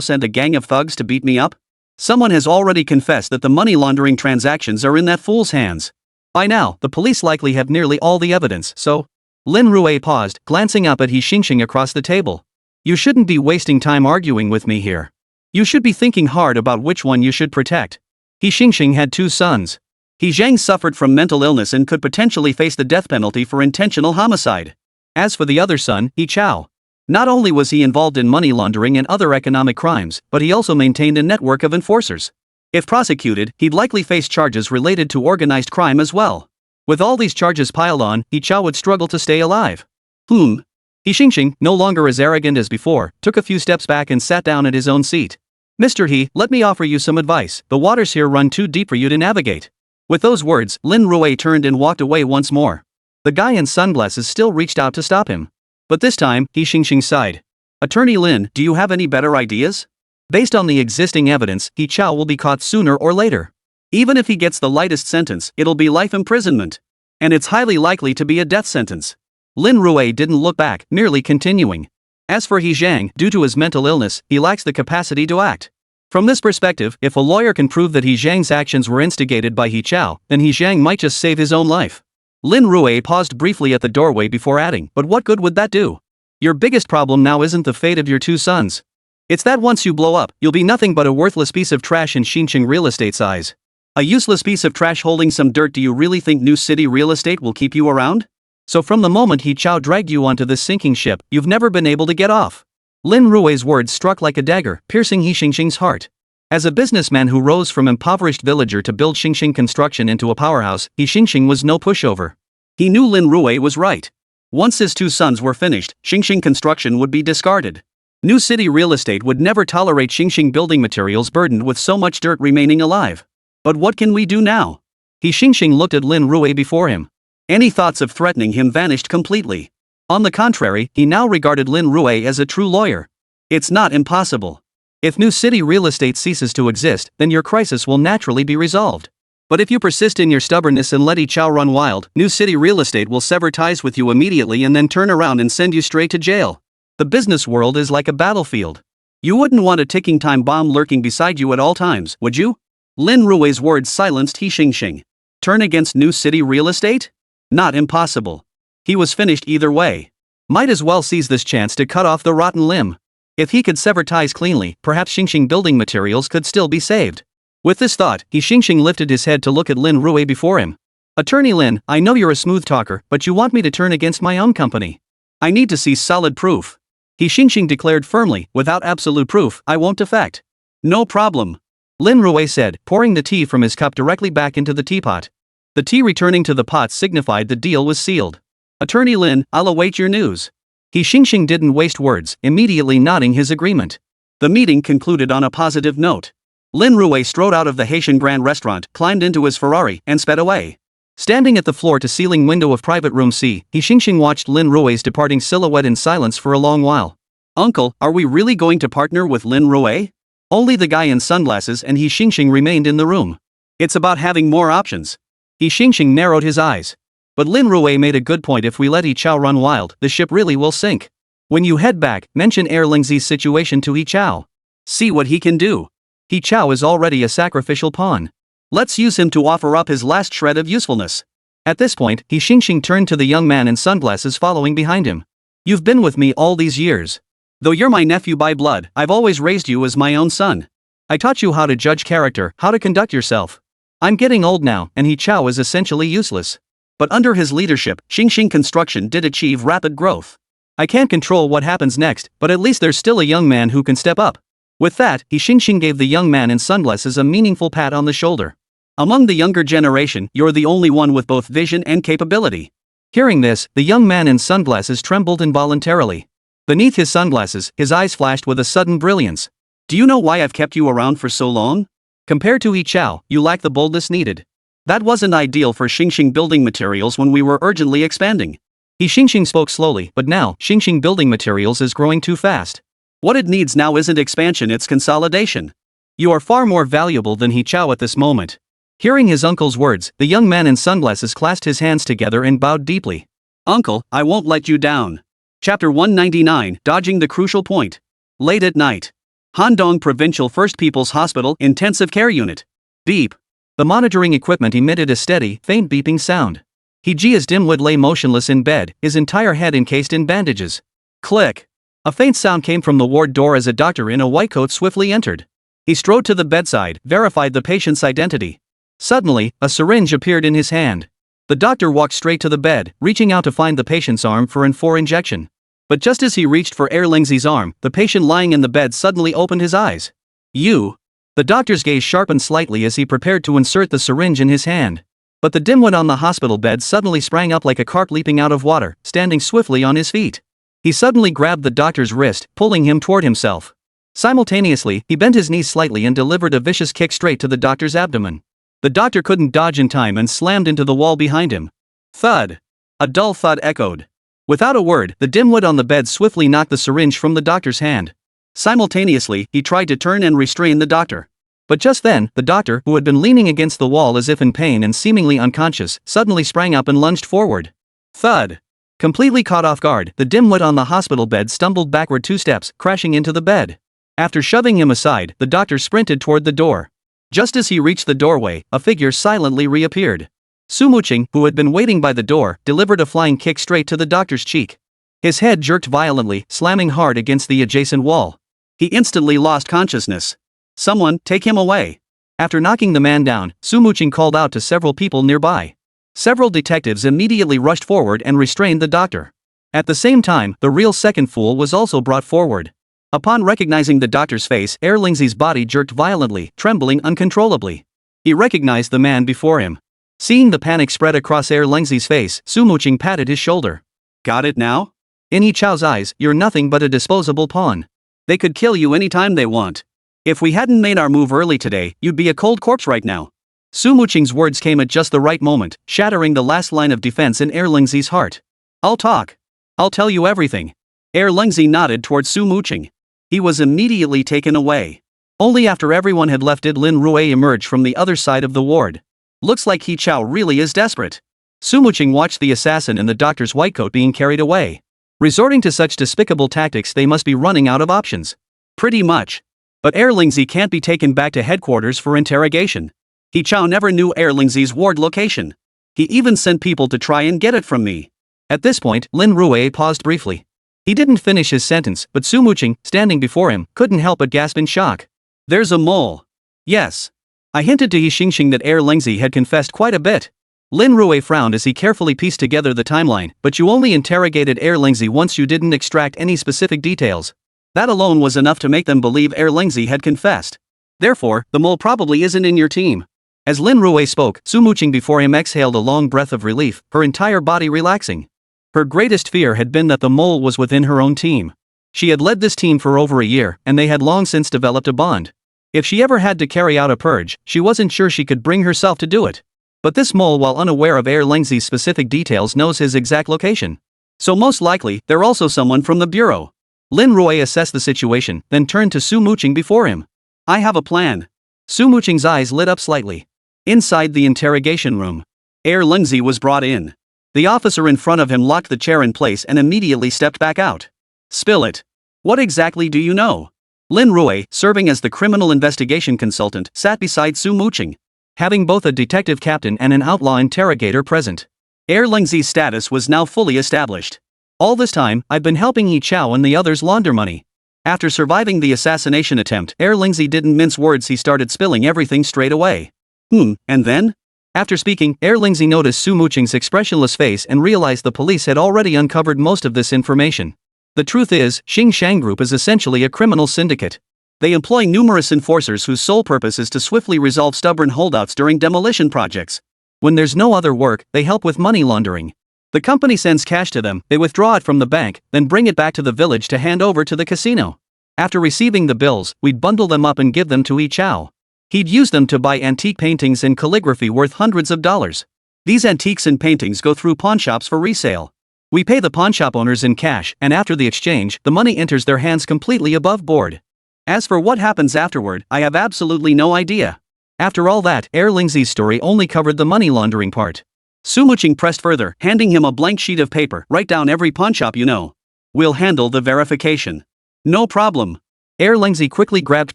sent a gang of thugs to beat me up? Someone has already confessed that the money laundering transactions are in that fool's hands. By now, the police likely have nearly all the evidence, so... Lin Rui paused, glancing up at He Xingxing across the table. You shouldn't be wasting time arguing with me here. You should be thinking hard about which one you should protect. He Xingxing had 2 sons. He Zhang suffered from mental illness and could potentially face the death penalty for intentional homicide. As for the other son, He Chao. Not only was he involved in money laundering and other economic crimes, but he also maintained a network of enforcers. If prosecuted, he'd likely face charges related to organized crime as well. With all these charges piled on, He Chao would struggle to stay alive. He Xingxing, no longer as arrogant as before, took a few steps back and sat down at his own seat. Mr. He, let me offer you some advice. The waters here run too deep for you to navigate. With those words, Lin Rui turned and walked away once more. The guy in sunglasses still reached out to stop him. But this time, He Xingxing sighed. Attorney Lin, do you have any better ideas? Based on the existing evidence, He Chao will be caught sooner or later. Even if he gets the lightest sentence, it'll be life imprisonment. And it's highly likely to be a death sentence. Lin Rui didn't look back, merely continuing. As for He Zhang, due to his mental illness, he lacks the capacity to act. From this perspective, if a lawyer can prove that He Zhang's actions were instigated by He Chao, then He Zhang might just save his own life. Lin Rui paused briefly at the doorway before adding, but what good would that do? Your biggest problem now isn't the fate of your 2 sons. It's that once you blow up, you'll be nothing but a worthless piece of trash in Xingqing real estate's eyes. A useless piece of trash holding some dirt. Do you really think New City real estate will keep you around? So from the moment He Chao dragged you onto this sinking ship, you've never been able to get off. Lin Rui's words struck like a dagger, piercing He Xingxing's heart. As a businessman who rose from impoverished villager to build Xingxing Construction into a powerhouse, He Xingxing was no pushover. He knew Lin Rui was right. Once his 2 sons were finished, Xingxing Construction would be discarded. New City real estate would never tolerate Xingxing building materials burdened with so much dirt remaining alive. But what can we do now? He Xingxing looked at Lin Rui before him. Any thoughts of threatening him vanished completely. On the contrary, he now regarded Lin Rui as a true lawyer. It's not impossible. If New City real estate ceases to exist, then your crisis will naturally be resolved. But if you persist in your stubbornness and let He Chao run wild, New City real estate will sever ties with you immediately and then turn around and send you straight to jail. The business world is like a battlefield. You wouldn't want a ticking time bomb lurking beside you at all times, would you? Lin Rui's words silenced He Xingxing. Turn against New City real estate? Not impossible. He was finished either way. Might as well seize this chance to cut off the rotten limb. If he could sever ties cleanly, perhaps Xingxing building materials could still be saved. With this thought, He Xingxing lifted his head to look at Lin Rui before him. Attorney Lin, I know you're a smooth talker, but you want me to turn against my own company. I need to see solid proof. He Xingxing declared firmly, without absolute proof, I won't defect. No problem. Lin Rui said, pouring the tea from his cup directly back into the teapot. The tea returning to the pot signified the deal was sealed. Attorney Lin, I'll await your news. He Xingxing didn't waste words, immediately nodding his agreement. The meeting concluded on a positive note. Lin Rui strode out of the Haitian Grand Restaurant, climbed into his Ferrari, and sped away. Standing at the floor-to-ceiling window of private room C, He Xingxing watched Lin Rui's departing silhouette in silence for a long while. Uncle, are we really going to partner with Lin Rui? Only the guy in sunglasses and He Xingxing remained in the room. It's about having more options. He Xingxing narrowed his eyes. But Lin Rui made a good point. If we let He Chao run wild, the ship really will sink. When you head back, mention Lingzi's situation to He Chao. See what he can do. He Chao is already a sacrificial pawn. Let's use him to offer up his last shred of usefulness. At this point, He Xingxing turned to the young man in sunglasses following behind him. You've been with me all these years. Though you're my nephew by blood, I've always raised you as my own son. I taught you how to judge character, how to conduct yourself. I'm getting old now, and He Chao is essentially useless. But under his leadership, Xingxing Construction did achieve rapid growth. I can't control what happens next, but at least there's still a young man who can step up. With that, He Xingxing gave the young man in sunglasses a meaningful pat on the shoulder. Among the younger generation, you're the only one with both vision and capability. Hearing this, the young man in sunglasses trembled involuntarily. Beneath his sunglasses, his eyes flashed with a sudden brilliance. Do you know why I've kept you around for so long? Compared to He Chao, you lack the boldness needed. That wasn't ideal for Xingxing building materials when we were urgently expanding. He Xingxing spoke slowly, but now, Xingxing building materials is growing too fast. What it needs now isn't expansion, it's consolidation. You are far more valuable than He Chao at this moment. Hearing his uncle's words, the young man in sunglasses clasped his hands together and bowed deeply. Uncle, I won't let you down. Chapter 199, Dodging the Crucial Point. Late at night. Handong Provincial First People's Hospital Intensive Care Unit. Beep. The monitoring equipment emitted a steady, faint beeping sound. He-Jia's dimwit lay motionless in bed, his entire head encased in bandages. Click! A faint sound came from the ward door as a doctor in a white coat swiftly entered. He strode to the bedside, verified the patient's identity. Suddenly, a syringe appeared in his hand. The doctor walked straight to the bed, reaching out to find the patient's arm for an IV injection. But just as he reached for Lingzi's arm, the patient lying in the bed suddenly opened his eyes. You! The doctor's gaze sharpened slightly as he prepared to insert the syringe in his hand. But the dimwit on the hospital bed suddenly sprang up like a carp leaping out of water, standing swiftly on his feet. He suddenly grabbed the doctor's wrist, pulling him toward himself. Simultaneously, he bent his knees slightly and delivered a vicious kick straight to the doctor's abdomen. The doctor couldn't dodge in time and slammed into the wall behind him. Thud! A dull thud echoed. Without a word, the dimwit on the bed swiftly knocked the syringe from the doctor's hand. Simultaneously, he tried to turn and restrain the doctor. But just then, the doctor, who had been leaning against the wall as if in pain and seemingly unconscious, suddenly sprang up and lunged forward. Thud! Completely caught off guard, the dimwit on the hospital bed stumbled backward 2 steps, crashing into the bed. After shoving him aside, the doctor sprinted toward the door. Just as he reached the doorway, a figure silently reappeared. Su Muqing, who had been waiting by the door, delivered a flying kick straight to the doctor's cheek. His head jerked violently, slamming hard against the adjacent wall. He instantly lost consciousness. Someone, take him away. After knocking the man down, Su Muqing called out to several people nearby. Several detectives immediately rushed forward and restrained the doctor. At the same time, the real second fool was also brought forward. Upon recognizing the doctor's face, Lingzi's body jerked violently, trembling uncontrollably. He recognized the man before him. Seeing the panic spread across Lingzi's face, Su Muqing patted his shoulder. Got it now? In Yi Chao's eyes, you're nothing but a disposable pawn. They could kill you anytime they want. If we hadn't made our move early today, you'd be a cold corpse right now. Su Muqing's words came at just the right moment, shattering the last line of defense in Lingzi's heart. I'll talk. I'll tell you everything. Lingzi nodded towards Su Muqing. He was immediately taken away. Only after everyone had left did Lin Rui emerge from the other side of the ward. Looks like Yi Chao really is desperate. Su Muqing watched the assassin and the doctor's white coat being carried away. Resorting to such despicable tactics, they must be running out of options. Pretty much. But Lingzi can't be taken back to headquarters for interrogation. Yi Chao never knew Lingzi's ward location. He even sent people to try and get it from me. At this point, Lin Rui paused briefly. He didn't finish his sentence, but Su Muqing, standing before him, couldn't help but gasp in shock. There's a mole. Yes. I hinted to Yi Xingxing that Lingzi had confessed quite a bit. Lin Rui frowned as he carefully pieced together the timeline, but you only interrogated Lingzi once, you didn't extract any specific details. That alone was enough to make them believe Lingzi had confessed. Therefore, the mole probably isn't in your team. As Lin Rui spoke, Su Muqing before him exhaled a long breath of relief, her entire body relaxing. Her greatest fear had been that the mole was within her own team. She had led this team for over a year, and they had long since developed a bond. If she ever had to carry out a purge, she wasn't sure she could bring herself to do it. But this mole, while unaware of Lingzi's specific details, knows his exact location. So most likely, they're also someone from the bureau. Lin Rui assessed the situation, then turned to Su Muqing before him. I have a plan. Su Muqing's eyes lit up slightly. Inside the interrogation room, Lingzi was brought in. The officer in front of him locked the chair in place and immediately stepped back out. Spill it. What exactly do you know? Lin Rui, serving as the criminal investigation consultant, sat beside Su Muqing, having both a detective captain and an outlaw interrogator present. Lingzi's status was now fully established. All this time, I've been helping Yi Chao and the others launder money. After surviving the assassination attempt, Lingzi didn't mince words, he started spilling everything straight away. And then? After speaking, Lingzi noticed Su Muqing's expressionless face and realized the police had already uncovered most of this information. The truth is, Xingshang Group is essentially a criminal syndicate. They employ numerous enforcers whose sole purpose is to swiftly resolve stubborn holdouts during demolition projects. When there's no other work, they help with money laundering. The company sends cash to them, they withdraw it from the bank, then bring it back to the village to hand over to the casino. After receiving the bills, we'd bundle them up and give them to Yi Chao. He'd use them to buy antique paintings and calligraphy worth hundreds of dollars. These antiques and paintings go through pawnshops for resale. We pay the pawnshop owners in cash, and after the exchange, the money enters their hands completely above board. As for what happens afterward, I have absolutely no idea. After all that, Lingzi's story only covered the money laundering part. Su Muqing pressed further, handing him a blank sheet of paper. Write down every pawnshop you know. We'll handle the verification. No problem. Lingzi quickly grabbed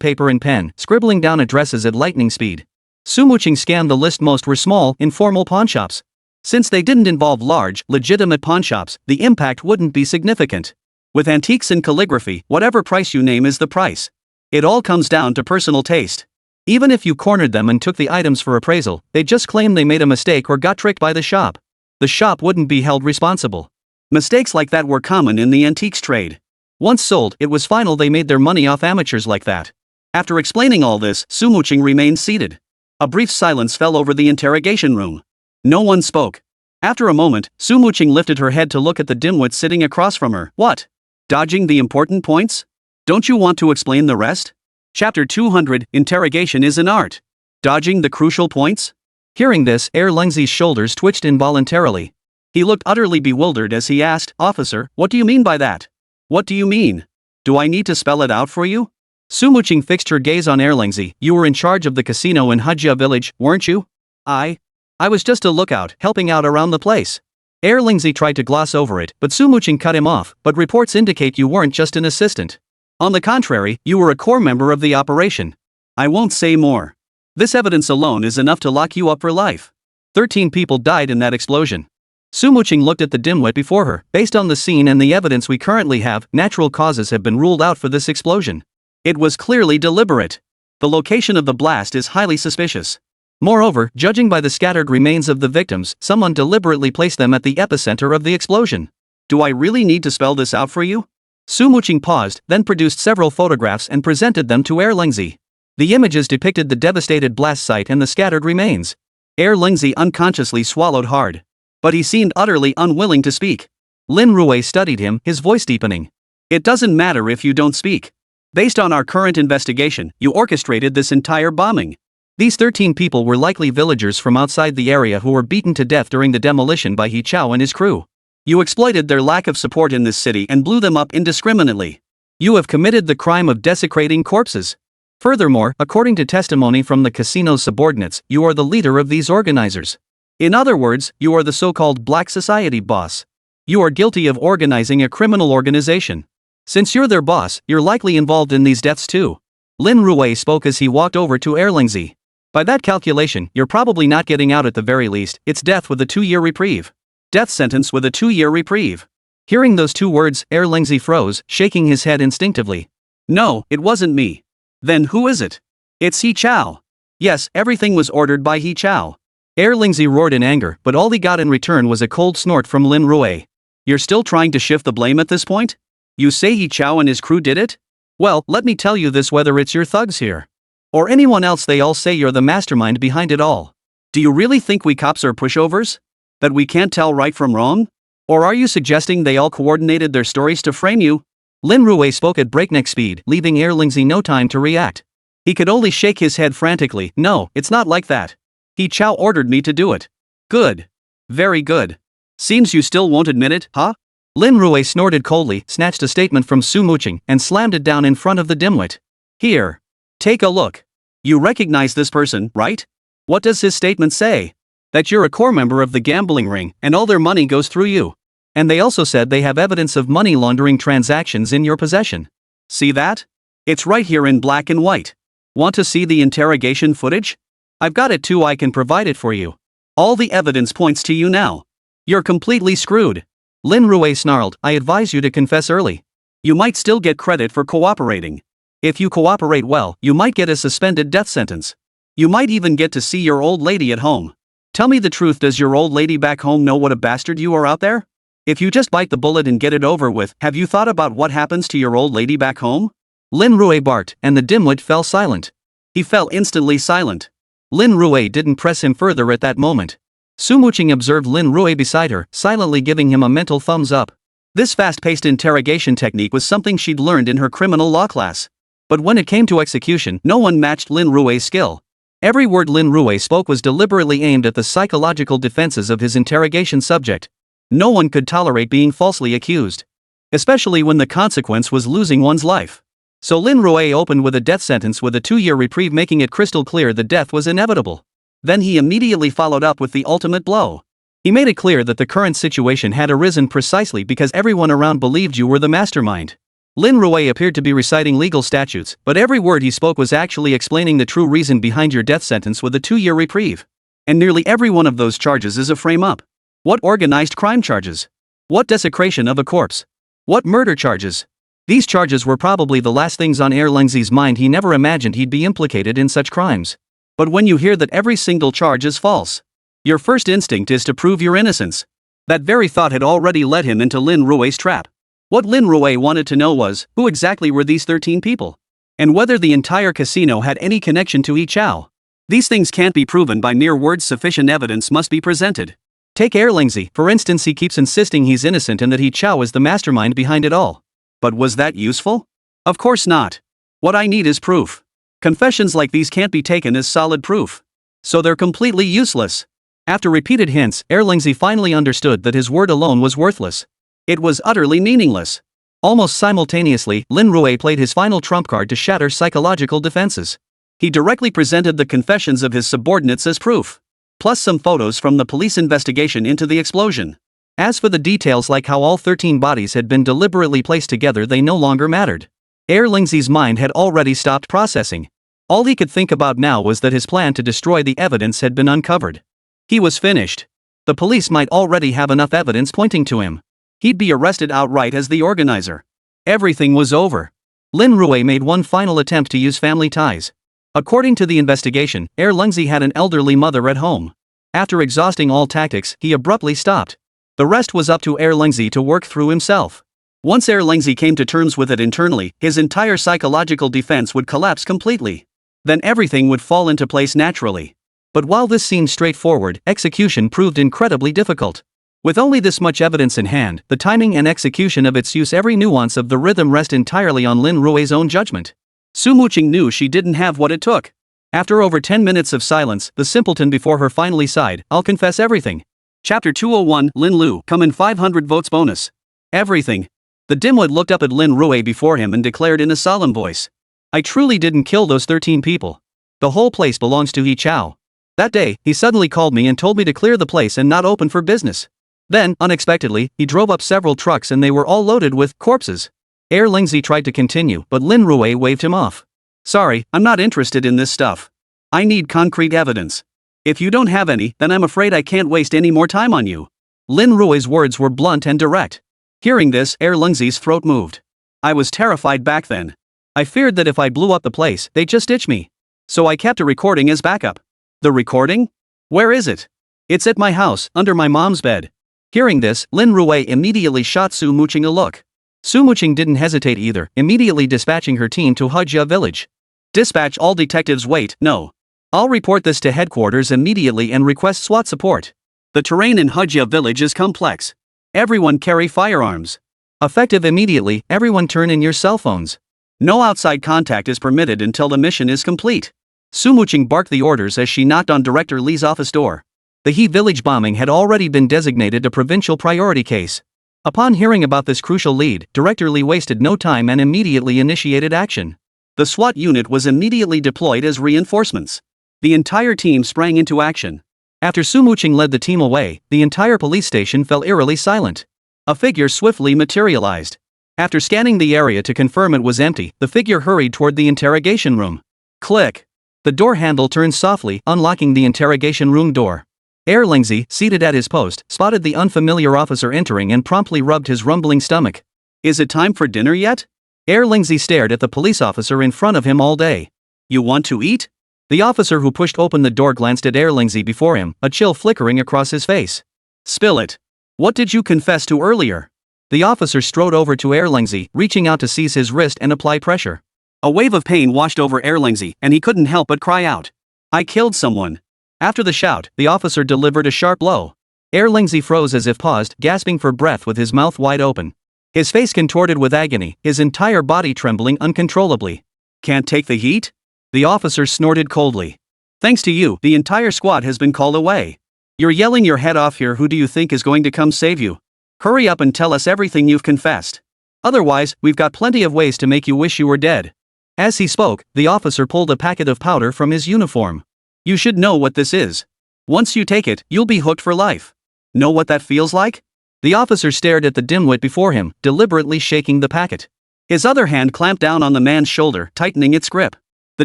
paper and pen, scribbling down addresses at lightning speed. Su Muqing scanned the list. Most were small, informal pawnshops. Since they didn't involve large, legitimate pawnshops, the impact wouldn't be significant. With antiques and calligraphy, whatever price you name is the price. It all comes down to personal taste. Even if you cornered them and took the items for appraisal, they'd just claim they made a mistake or got tricked by the shop. The shop wouldn't be held responsible. Mistakes like that were common in the antiques trade. Once sold, it was final. They made their money off amateurs like that. After explaining all this, Su Muqing remained seated. A brief silence fell over the interrogation room. No one spoke. After a moment, Su Muqing lifted her head to look at the dimwit sitting across from her. What? Dodging the important points? Don't you want to explain the rest? Chapter 200, Interrogation is an art. Dodging the crucial points? Hearing this, Lengzi's shoulders twitched involuntarily. He looked utterly bewildered as he asked, Officer, what do you mean by that? What do you mean? Do I need to spell it out for you? Su Muqing fixed her gaze on Lengzi. You were in charge of the casino in Hajia village, weren't you? I was just a lookout, helping out around the place. Lengzi tried to gloss over it, but Su Muqing cut him off. But reports indicate you weren't just an assistant. On the contrary, you were a core member of the operation. I won't say more. This evidence alone is enough to lock you up for life. 13 people died in that explosion. Su Muqing looked at the dimwit before her. Based on the scene and the evidence we currently have, natural causes have been ruled out for this explosion. It was clearly deliberate. The location of the blast is highly suspicious. Moreover, judging by the scattered remains of the victims, someone deliberately placed them at the epicenter of the explosion. Do I really need to spell this out for you? Su Muqing paused, then produced several photographs and presented them to Lengzi. The images depicted the devastated blast site and the scattered remains. Lengzi unconsciously swallowed hard. But he seemed utterly unwilling to speak. Lin Rui studied him, his voice deepening. It doesn't matter if you don't speak. Based on our current investigation, you orchestrated this entire bombing. These 13 people were likely villagers from outside the area who were beaten to death during the demolition by He Chao and his crew. You exploited their lack of support in this city and blew them up indiscriminately. You have committed the crime of desecrating corpses. Furthermore, according to testimony from the casino's subordinates, you are the leader of these organizers. In other words, you are the so-called Black Society boss. You are guilty of organizing a criminal organization. Since you're their boss, you're likely involved in these deaths too. Lin Rui spoke as he walked over to Lengzi. By that calculation, you're probably not getting out at the very least. It's death with a 2-year reprieve. Death sentence with a 2-year reprieve. Hearing those 2 words, Lengzi froze, shaking his head instinctively. No, it wasn't me. Then who is it? It's He Chao. Yes, everything was ordered by He Chao. Lengzi roared in anger, but all he got in return was a cold snort from Lin Rui. You're still trying to shift the blame at this point? You say He Chao and his crew did it? Well, let me tell you this, whether it's your thugs here or anyone else, they all say you're the mastermind behind it all. Do you really think we cops are pushovers? That we can't tell right from wrong? Or are you suggesting they all coordinated their stories to frame you? Lin Rui spoke at breakneck speed, leaving Lengzi no time to react. He could only shake his head frantically. No, it's not like that. He Chao ordered me to do it. Good. Very good. Seems you still won't admit it, huh? Lin Rui snorted coldly, snatched a statement from Su Muqing, and slammed it down in front of the dimwit. Here. Take a look. You recognize this person, right? What does his statement say? That you're a core member of the gambling ring, and all their money goes through you. And they also said they have evidence of money laundering transactions in your possession. See that? It's right here in black and white. Want to see the interrogation footage? I've got it too, I can provide it for you. All the evidence points to you now. You're completely screwed. Lin Rui snarled, I advise you to confess early. You might still get credit for cooperating. If you cooperate well, you might get a suspended death sentence. You might even get to see your old lady at home. Tell me the truth, does your old lady back home know what a bastard you are out there? If you just bite the bullet and get it over with, have you thought about what happens to your old lady back home? Lin Rui barked, and the dimwit fell silent. He fell instantly silent. Lin Rui didn't press him further at that moment. Su Muqing observed Lin Rui beside her, silently giving him a mental thumbs up. This fast-paced interrogation technique was something she'd learned in her criminal law class. But when it came to execution, no one matched Lin Rui's skill. Every word Lin Rui spoke was deliberately aimed at the psychological defenses of his interrogation subject. No one could tolerate being falsely accused. Especially when the consequence was losing one's life. So Lin Rui opened with a death sentence with a 2-year reprieve, making it crystal clear the death was inevitable. Then he immediately followed up with the ultimate blow. He made it clear that the current situation had arisen precisely because everyone around believed you were the mastermind. Lin Rui appeared to be reciting legal statutes, but every word he spoke was actually explaining the true reason behind your death sentence with a 2-year reprieve. And nearly every one of those charges is a frame-up. What organized crime charges? What desecration of a corpse? What murder charges? These charges were probably the last things on Lingzi's mind. He never imagined he'd be implicated in such crimes. But when you hear that every single charge is false, your first instinct is to prove your innocence. That very thought had already led him into Lin Rui's trap. What Lin Rui wanted to know was, who exactly were these 13 people? And whether the entire casino had any connection to Yi Chao. These things can't be proven by mere words. Sufficient evidence must be presented. Take Lingzi, for instance. He keeps insisting he's innocent and that Yi Chao is the mastermind behind it all. But was that useful? Of course not. What I need is proof. Confessions like these can't be taken as solid proof. So they're completely useless. After repeated hints, Lingzi finally understood that his word alone was worthless. It was utterly meaningless. Almost simultaneously, Lin Rui played his final trump card to shatter psychological defenses. He directly presented the confessions of his subordinates as proof, plus some photos from the police investigation into the explosion. As for the details like how all 13 bodies had been deliberately placed together, they no longer mattered. Lingzi's mind had already stopped processing. All he could think about now was that his plan to destroy the evidence had been uncovered. He was finished. The police might already have enough evidence pointing to him. He'd be arrested outright as the organizer. Everything was over. Lin Rui made one final attempt to use family ties. According to the investigation, Lingzi had an elderly mother at home. After exhausting all tactics, he abruptly stopped. The rest was up to Lingzi to work through himself. Once Lingzi came to terms with it internally, his entire psychological defense would collapse completely. Then everything would fall into place naturally. But while this seemed straightforward, execution proved incredibly difficult. With only this much evidence in hand, the timing and execution of its use, every nuance of the rhythm, rest entirely on Lin Rui's own judgment. Su Muqing knew she didn't have what it took. After over 10 minutes of silence, the simpleton before her finally sighed, "I'll confess everything." Chapter 201, Lin Lu, come in 500 votes bonus. Everything. The dimwit looked up at Lin Rui before him and declared in a solemn voice, "I truly didn't kill those 13 people. The whole place belongs to Yi Chao. That day, he suddenly called me and told me to clear the place and not open for business. Then, unexpectedly, he drove up several trucks and they were all loaded with corpses." Lingzi tried to continue, but Lin Rui waved him off. "Sorry, I'm not interested in this stuff. I need concrete evidence. If you don't have any, then I'm afraid I can't waste any more time on you." Lin Rui's words were blunt and direct. Hearing this, Lingzi's throat moved. "I was terrified back then. I feared that if I blew up the place, they'd just ditch me. So I kept a recording as backup." "The recording? Where is it?" "It's at my house, under my mom's bed." Hearing this, Lin Rui immediately shot Su Muqing a look. Su Muqing didn't hesitate either, immediately dispatching her team to Hujia village. "Dispatch all detectives." "Wait, no. I'll report this to headquarters immediately and request SWAT support. The terrain in Hujia village is complex. Everyone carry firearms. Effective immediately, everyone turn in your cell phones. No outside contact is permitted until the mission is complete." Su Muqing barked the orders as she knocked on Director Li's office door. The He village bombing had already been designated a provincial priority case. Upon hearing about this crucial lead, Director Li wasted no time and immediately initiated action. The SWAT unit was immediately deployed as reinforcements. The entire team sprang into action. After Su Muqing led the team away, the entire police station fell eerily silent. A figure swiftly materialized. After scanning the area to confirm it was empty, the figure hurried toward the interrogation room. Click. The door handle turned softly, unlocking the interrogation room door. Lingzi, seated at his post, spotted the unfamiliar officer entering and promptly rubbed his rumbling stomach. "Is it time for dinner yet?" Lingzi stared at the police officer in front of him all day. "You want to eat?" The officer who pushed open the door glanced at Lingzi before him, a chill flickering across his face. "Spill it. What did you confess to earlier?" The officer strode over to Lingzi, reaching out to seize his wrist and apply pressure. A wave of pain washed over Lingzi, and he couldn't help but cry out, "I killed someone." After the shout, the officer delivered a sharp blow. Lingzi froze as if paused, gasping for breath with his mouth wide open. His face contorted with agony, his entire body trembling uncontrollably. "Can't take the heat?" The officer snorted coldly. "Thanks to you, the entire squad has been called away. You're yelling your head off here. Who do you think is going to come save you? Hurry up and tell us everything you've confessed. Otherwise, we've got plenty of ways to make you wish you were dead." As he spoke, the officer pulled a packet of powder from his uniform. "You should know what this is. Once you take it, you'll be hooked for life. Know what that feels like?" The officer stared at the dimwit before him, deliberately shaking the packet. His other hand clamped down on the man's shoulder, tightening its grip. The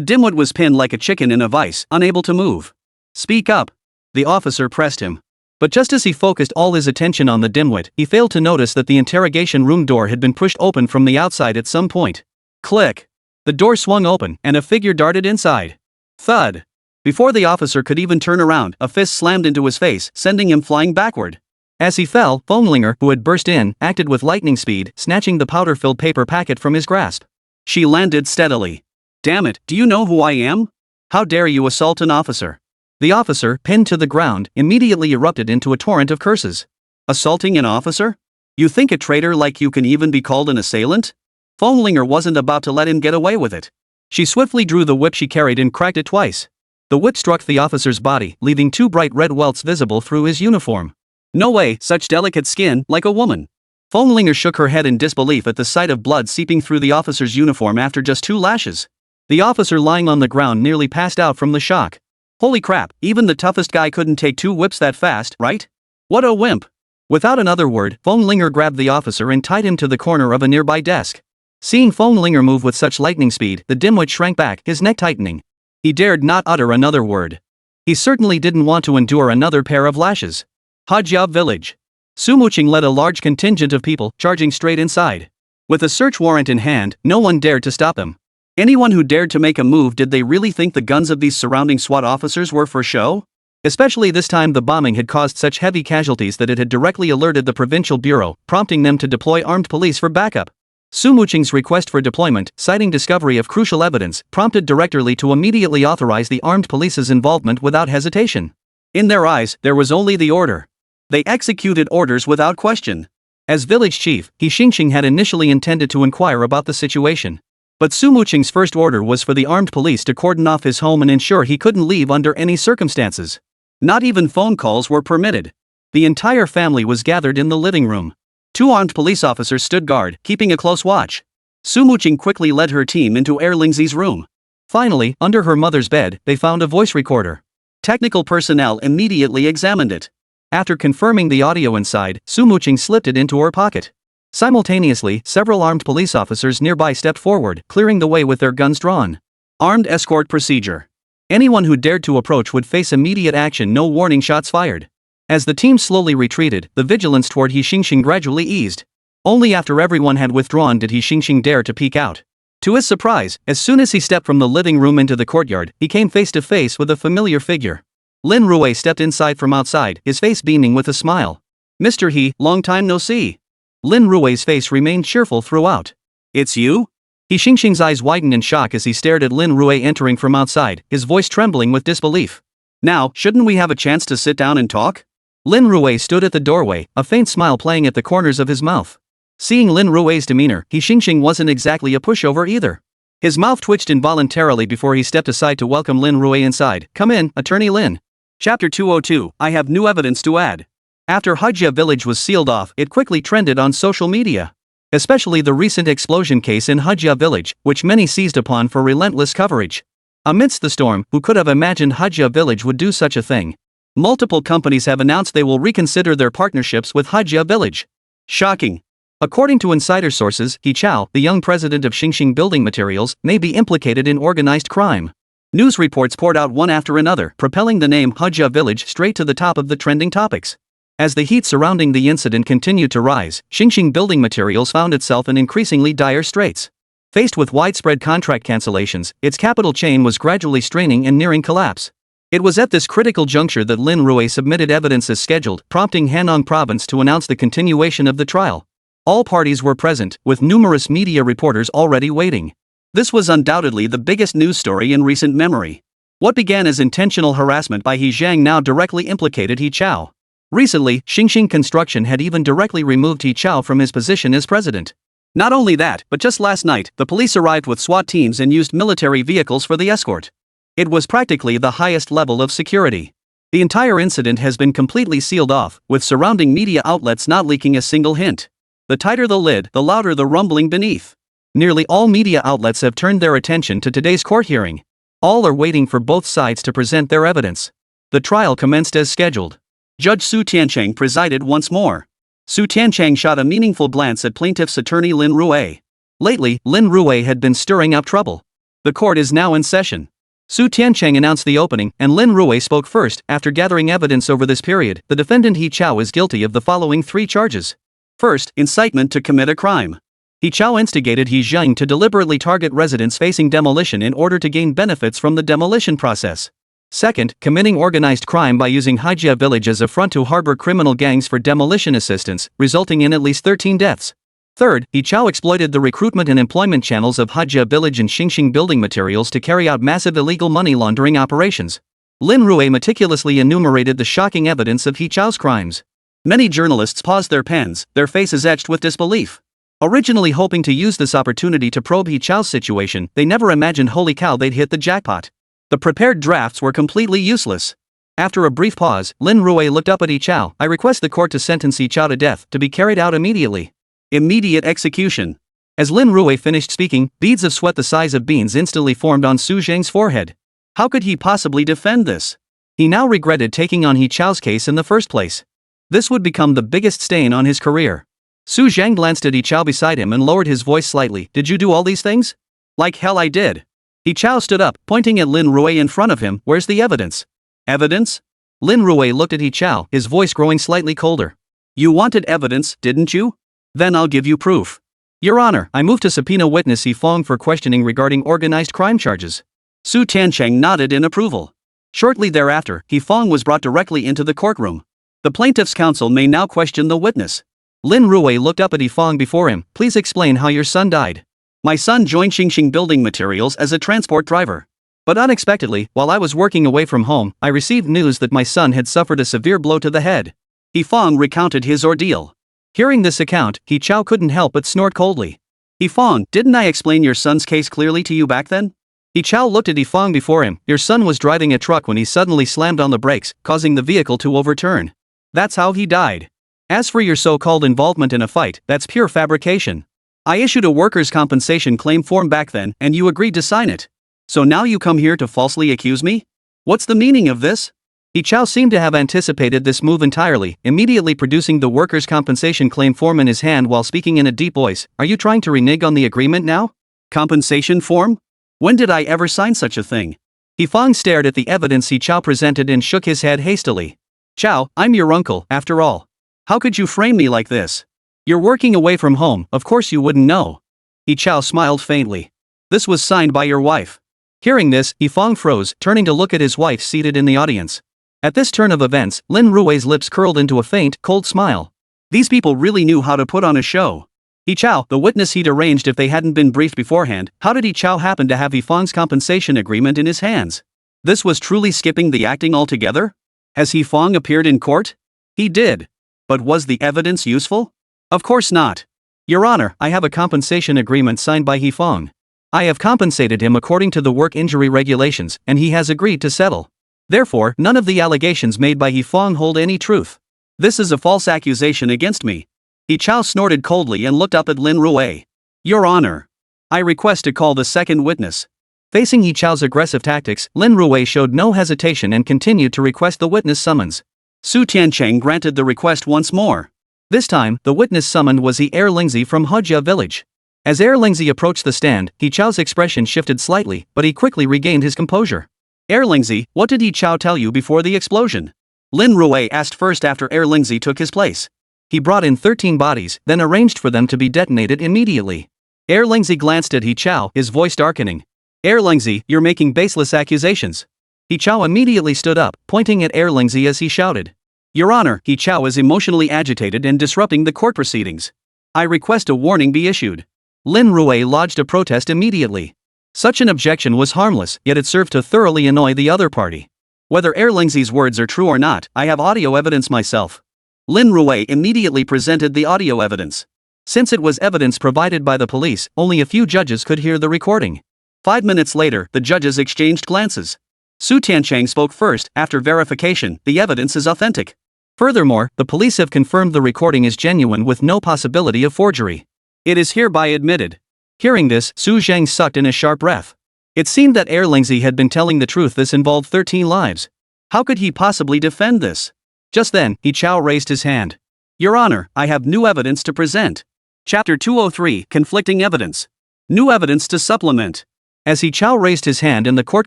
dimwit was pinned like a chicken in a vice, unable to move. "Speak up." The officer pressed him. But just as he focused all his attention on the dimwit, he failed to notice that the interrogation room door had been pushed open from the outside at some point. Click. The door swung open, and a figure darted inside. Thud. Before the officer could even turn around, a fist slammed into his face, sending him flying backward. As he fell, Fenglinger, who had burst in, acted with lightning speed, snatching the powder-filled paper packet from his grasp. She landed steadily. "Damn it, do you know who I am? How dare you assault an officer?" The officer, pinned to the ground, immediately erupted into a torrent of curses. "Assaulting an officer? You think a traitor like you can even be called an assailant?" Fenglinger wasn't about to let him get away with it. She swiftly drew the whip she carried and cracked it twice. The whip struck the officer's body, leaving 2 bright red welts visible through his uniform. "No way, such delicate skin, like a woman." Fenglinger shook her head in disbelief at the sight of blood seeping through the officer's uniform after just 2 lashes. The officer lying on the ground nearly passed out from the shock. Holy crap, even the toughest guy couldn't take 2 whips that fast, right? What a wimp. Without another word, Fenglinger grabbed the officer and tied him to the corner of a nearby desk. Seeing Fenglinger move with such lightning speed, the dimwit shrank back, his neck tightening. He dared not utter another word. He certainly didn't want to endure another pair of lashes. Hajia village. Sumuching led a large contingent of people, charging straight inside. With a search warrant in hand, no one dared to stop them. Anyone who dared to make a move, did they really think the guns of these surrounding SWAT officers were for show? Especially this time the bombing had caused such heavy casualties that it had directly alerted the provincial bureau, prompting them to deploy armed police for backup. Sumuching's request for deployment, citing discovery of crucial evidence, prompted Director Li to immediately authorize the armed police's involvement without hesitation. In their eyes, there was only the order. They executed orders without question. As village chief, He Xingxing had initially intended to inquire about the situation. But Sumuching's first order was for the armed police to cordon off his home and ensure he couldn't leave under any circumstances. Not even phone calls were permitted. The entire family was gathered in the living room. 2 armed police officers stood guard, keeping a close watch. Sumuching quickly led her team into Lingzi's room. Finally, under her mother's bed, they found a voice recorder. Technical personnel immediately examined it. After confirming the audio inside, Sumuching slipped it into her pocket. Simultaneously, several armed police officers nearby stepped forward, clearing the way with their guns drawn. Armed escort procedure. Anyone who dared to approach would face immediate action, no warning shots fired. As the team slowly retreated, the vigilance toward He Xingxing gradually eased. Only after everyone had withdrawn did He Xingxing dare to peek out. To his surprise, as soon as he stepped from the living room into the courtyard, he came face to face with a familiar figure. Lin Rui stepped inside from outside, his face beaming with a smile. "Mr. He, long time no see." Lin Rui's face remained cheerful throughout. "It's you?" He Xingxing's eyes widened in shock as he stared at Lin Rui entering from outside, his voice trembling with disbelief. "Now, shouldn't we have a chance to sit down and talk?" Lin Rui stood at the doorway, a faint smile playing at the corners of his mouth. Seeing Lin Rui's demeanor, He Xingxing wasn't exactly a pushover either. His mouth twitched involuntarily before he stepped aside to welcome Lin Rui inside. "Come in, Attorney Lin." Chapter 202, I have new evidence to add. After Hajia village was sealed off, it quickly trended on social media. Especially the recent explosion case in Hajia village, which many seized upon for relentless coverage. Amidst the storm, who could have imagined Hajia village would do such a thing? Multiple companies have announced they will reconsider their partnerships with Hajia village. Shocking. According to insider sources, He Chao, the young president of Xingxing Building Materials, may be implicated in organized crime. News reports poured out one after another, propelling the name Hajia village straight to the top of the trending topics. As the heat surrounding the incident continued to rise, Xingxing Building Materials found itself in increasingly dire straits. Faced with widespread contract cancellations, its capital chain was gradually straining and nearing collapse. It was at this critical juncture that Lin Rui submitted evidence as scheduled, prompting Hanong Province to announce the continuation of the trial. All parties were present, with numerous media reporters already waiting. This was undoubtedly the biggest news story in recent memory. What began as intentional harassment by He Zhang now directly implicated He Chao. Recently, Xingxing Construction had even directly removed He Chao from his position as president. Not only that, but just last night, the police arrived with SWAT teams and used military vehicles for the escort. It was practically the highest level of security. The entire incident has been completely sealed off, with surrounding media outlets not leaking a single hint. The tighter the lid, the louder the rumbling beneath. Nearly all media outlets have turned their attention to today's court hearing. All are waiting for both sides to present their evidence. The trial commenced as scheduled. Judge Su Tiancheng presided once more. Su Tiancheng shot a meaningful glance at plaintiff's attorney Lin Rui. Lately, Lin Rui had been stirring up trouble. The court is now in session. Su Tiancheng announced the opening, and Lin Rui spoke first. After gathering evidence over this period, the defendant He Chao is guilty of the following 3 charges. First, incitement to commit a crime. He Chao instigated He Zheng to deliberately target residents facing demolition in order to gain benefits from the demolition process. Second, committing organized crime by using Haijia village as a front to harbor criminal gangs for demolition assistance, resulting in at least 13 deaths. Third, He Chao exploited the recruitment and employment channels of Haijia village and Xingxing building materials to carry out massive illegal money laundering operations. Lin Rui meticulously enumerated the shocking evidence of He Chao's crimes. Many journalists paused their pens, their faces etched with disbelief. Originally hoping to use this opportunity to probe He Chao's situation, they never imagined holy cow they'd hit the jackpot. The prepared drafts were completely useless. After a brief pause, Lin Rui looked up at He Chao. I request the court to sentence He Chao to death, to be carried out immediately. Immediate execution. As Lin Rui finished speaking, beads of sweat the size of beans instantly formed on Su Zheng's forehead. How could he possibly defend this? He now regretted taking on He Chao's case in the first place. This would become the biggest stain on his career. Su Zheng glanced at He Chao beside him and lowered his voice slightly. Did you do all these things? Like hell I did. He Chao stood up, pointing at Lin Rui in front of him. Where's the evidence? Evidence? Lin Rui looked at He Chao, his voice growing slightly colder. You wanted evidence, didn't you? Then I'll give you proof. Your Honor, I move to subpoena witness He Fong for questioning regarding organized crime charges. Su Tiancheng nodded in approval. Shortly thereafter, He Fong was brought directly into the courtroom. The plaintiff's counsel may now question the witness. Lin Rui looked up at He Fong before him. Please explain how your son died. My son joined Xingxing Building Materials as a transport driver. But unexpectedly, while I was working away from home, I received news that my son had suffered a severe blow to the head. He Fong recounted his ordeal. Hearing this account, He Chao couldn't help but snort coldly. He Fong, didn't I explain your son's case clearly to you back then? He Chao looked at He Fong before him. Your son was driving a truck when he suddenly slammed on the brakes, causing the vehicle to overturn. That's how he died. As for your so-called involvement in a fight, that's pure fabrication. I issued a workers' compensation claim form back then, and you agreed to sign it. So now you come here to falsely accuse me? What's the meaning of this? He Chao seemed to have anticipated this move entirely, immediately producing the workers' compensation claim form in his hand while speaking in a deep voice. Are you trying to renege on the agreement now? Compensation form? When did I ever sign such a thing? He Fong stared at the evidence He Chao presented and shook his head hastily. Chao, I'm your uncle, after all. How could you frame me like this? You're working away from home, of course you wouldn't know. He Chao smiled faintly. This was signed by your wife. Hearing this, He Fong froze, turning to look at his wife seated in the audience. At this turn of events, Lin Rui's lips curled into a faint, cold smile. These people really knew how to put on a show. He Chao, the witness he'd arranged if they hadn't been briefed beforehand. How did He Chao happen to have He Fong's compensation agreement in his hands? This was truly skipping the acting altogether? Has He Fong appeared in court? He did. But was the evidence useful? Of course not. Your Honor, I have a compensation agreement signed by He Fong. I have compensated him according to the work injury regulations, and he has agreed to settle. Therefore, none of the allegations made by He Fong hold any truth. This is a false accusation against me. He Chao snorted coldly and looked up at Lin Rui. Your Honor, I request to call the second witness. Facing He Chao's aggressive tactics, Lin Rui showed no hesitation and continued to request the witness summons. Su Tiancheng granted the request once more. This time, the witness summoned was He Lingzi from Haijia village. As Lingzi approached the stand, He Chao's expression shifted slightly, but he quickly regained his composure. Lingzi, what did He Chao tell you before the explosion? Lin Rui asked first after Lingzi took his place. He brought in 13 bodies, then arranged for them to be detonated immediately. Lingzi glanced at He Chao, his voice darkening. Lingzi, you're making baseless accusations. He Chao immediately stood up, pointing at Lingzi as he shouted. Your Honor, He Chao is emotionally agitated and disrupting the court proceedings. I request a warning be issued. Lin Rui lodged a protest immediately. Such an objection was harmless, yet it served to thoroughly annoy the other party. Whether Lingzi's words are true or not, I have audio evidence myself. Lin Rui immediately presented the audio evidence. Since it was evidence provided by the police, only a few judges could hear the recording. 5 minutes later, the judges exchanged glances. Su Tiancheng spoke first. After verification, the evidence is authentic. Furthermore, the police have confirmed the recording is genuine with no possibility of forgery. It is hereby admitted. Hearing this, Su Zheng sucked in a sharp breath. It seemed that Lingzi had been telling the truth. This involved 13 lives. How could he possibly defend this? Just then, He Chao raised his hand. Your Honor, I have new evidence to present. Chapter 203, Conflicting Evidence. New evidence to supplement. As He Chao raised his hand and the court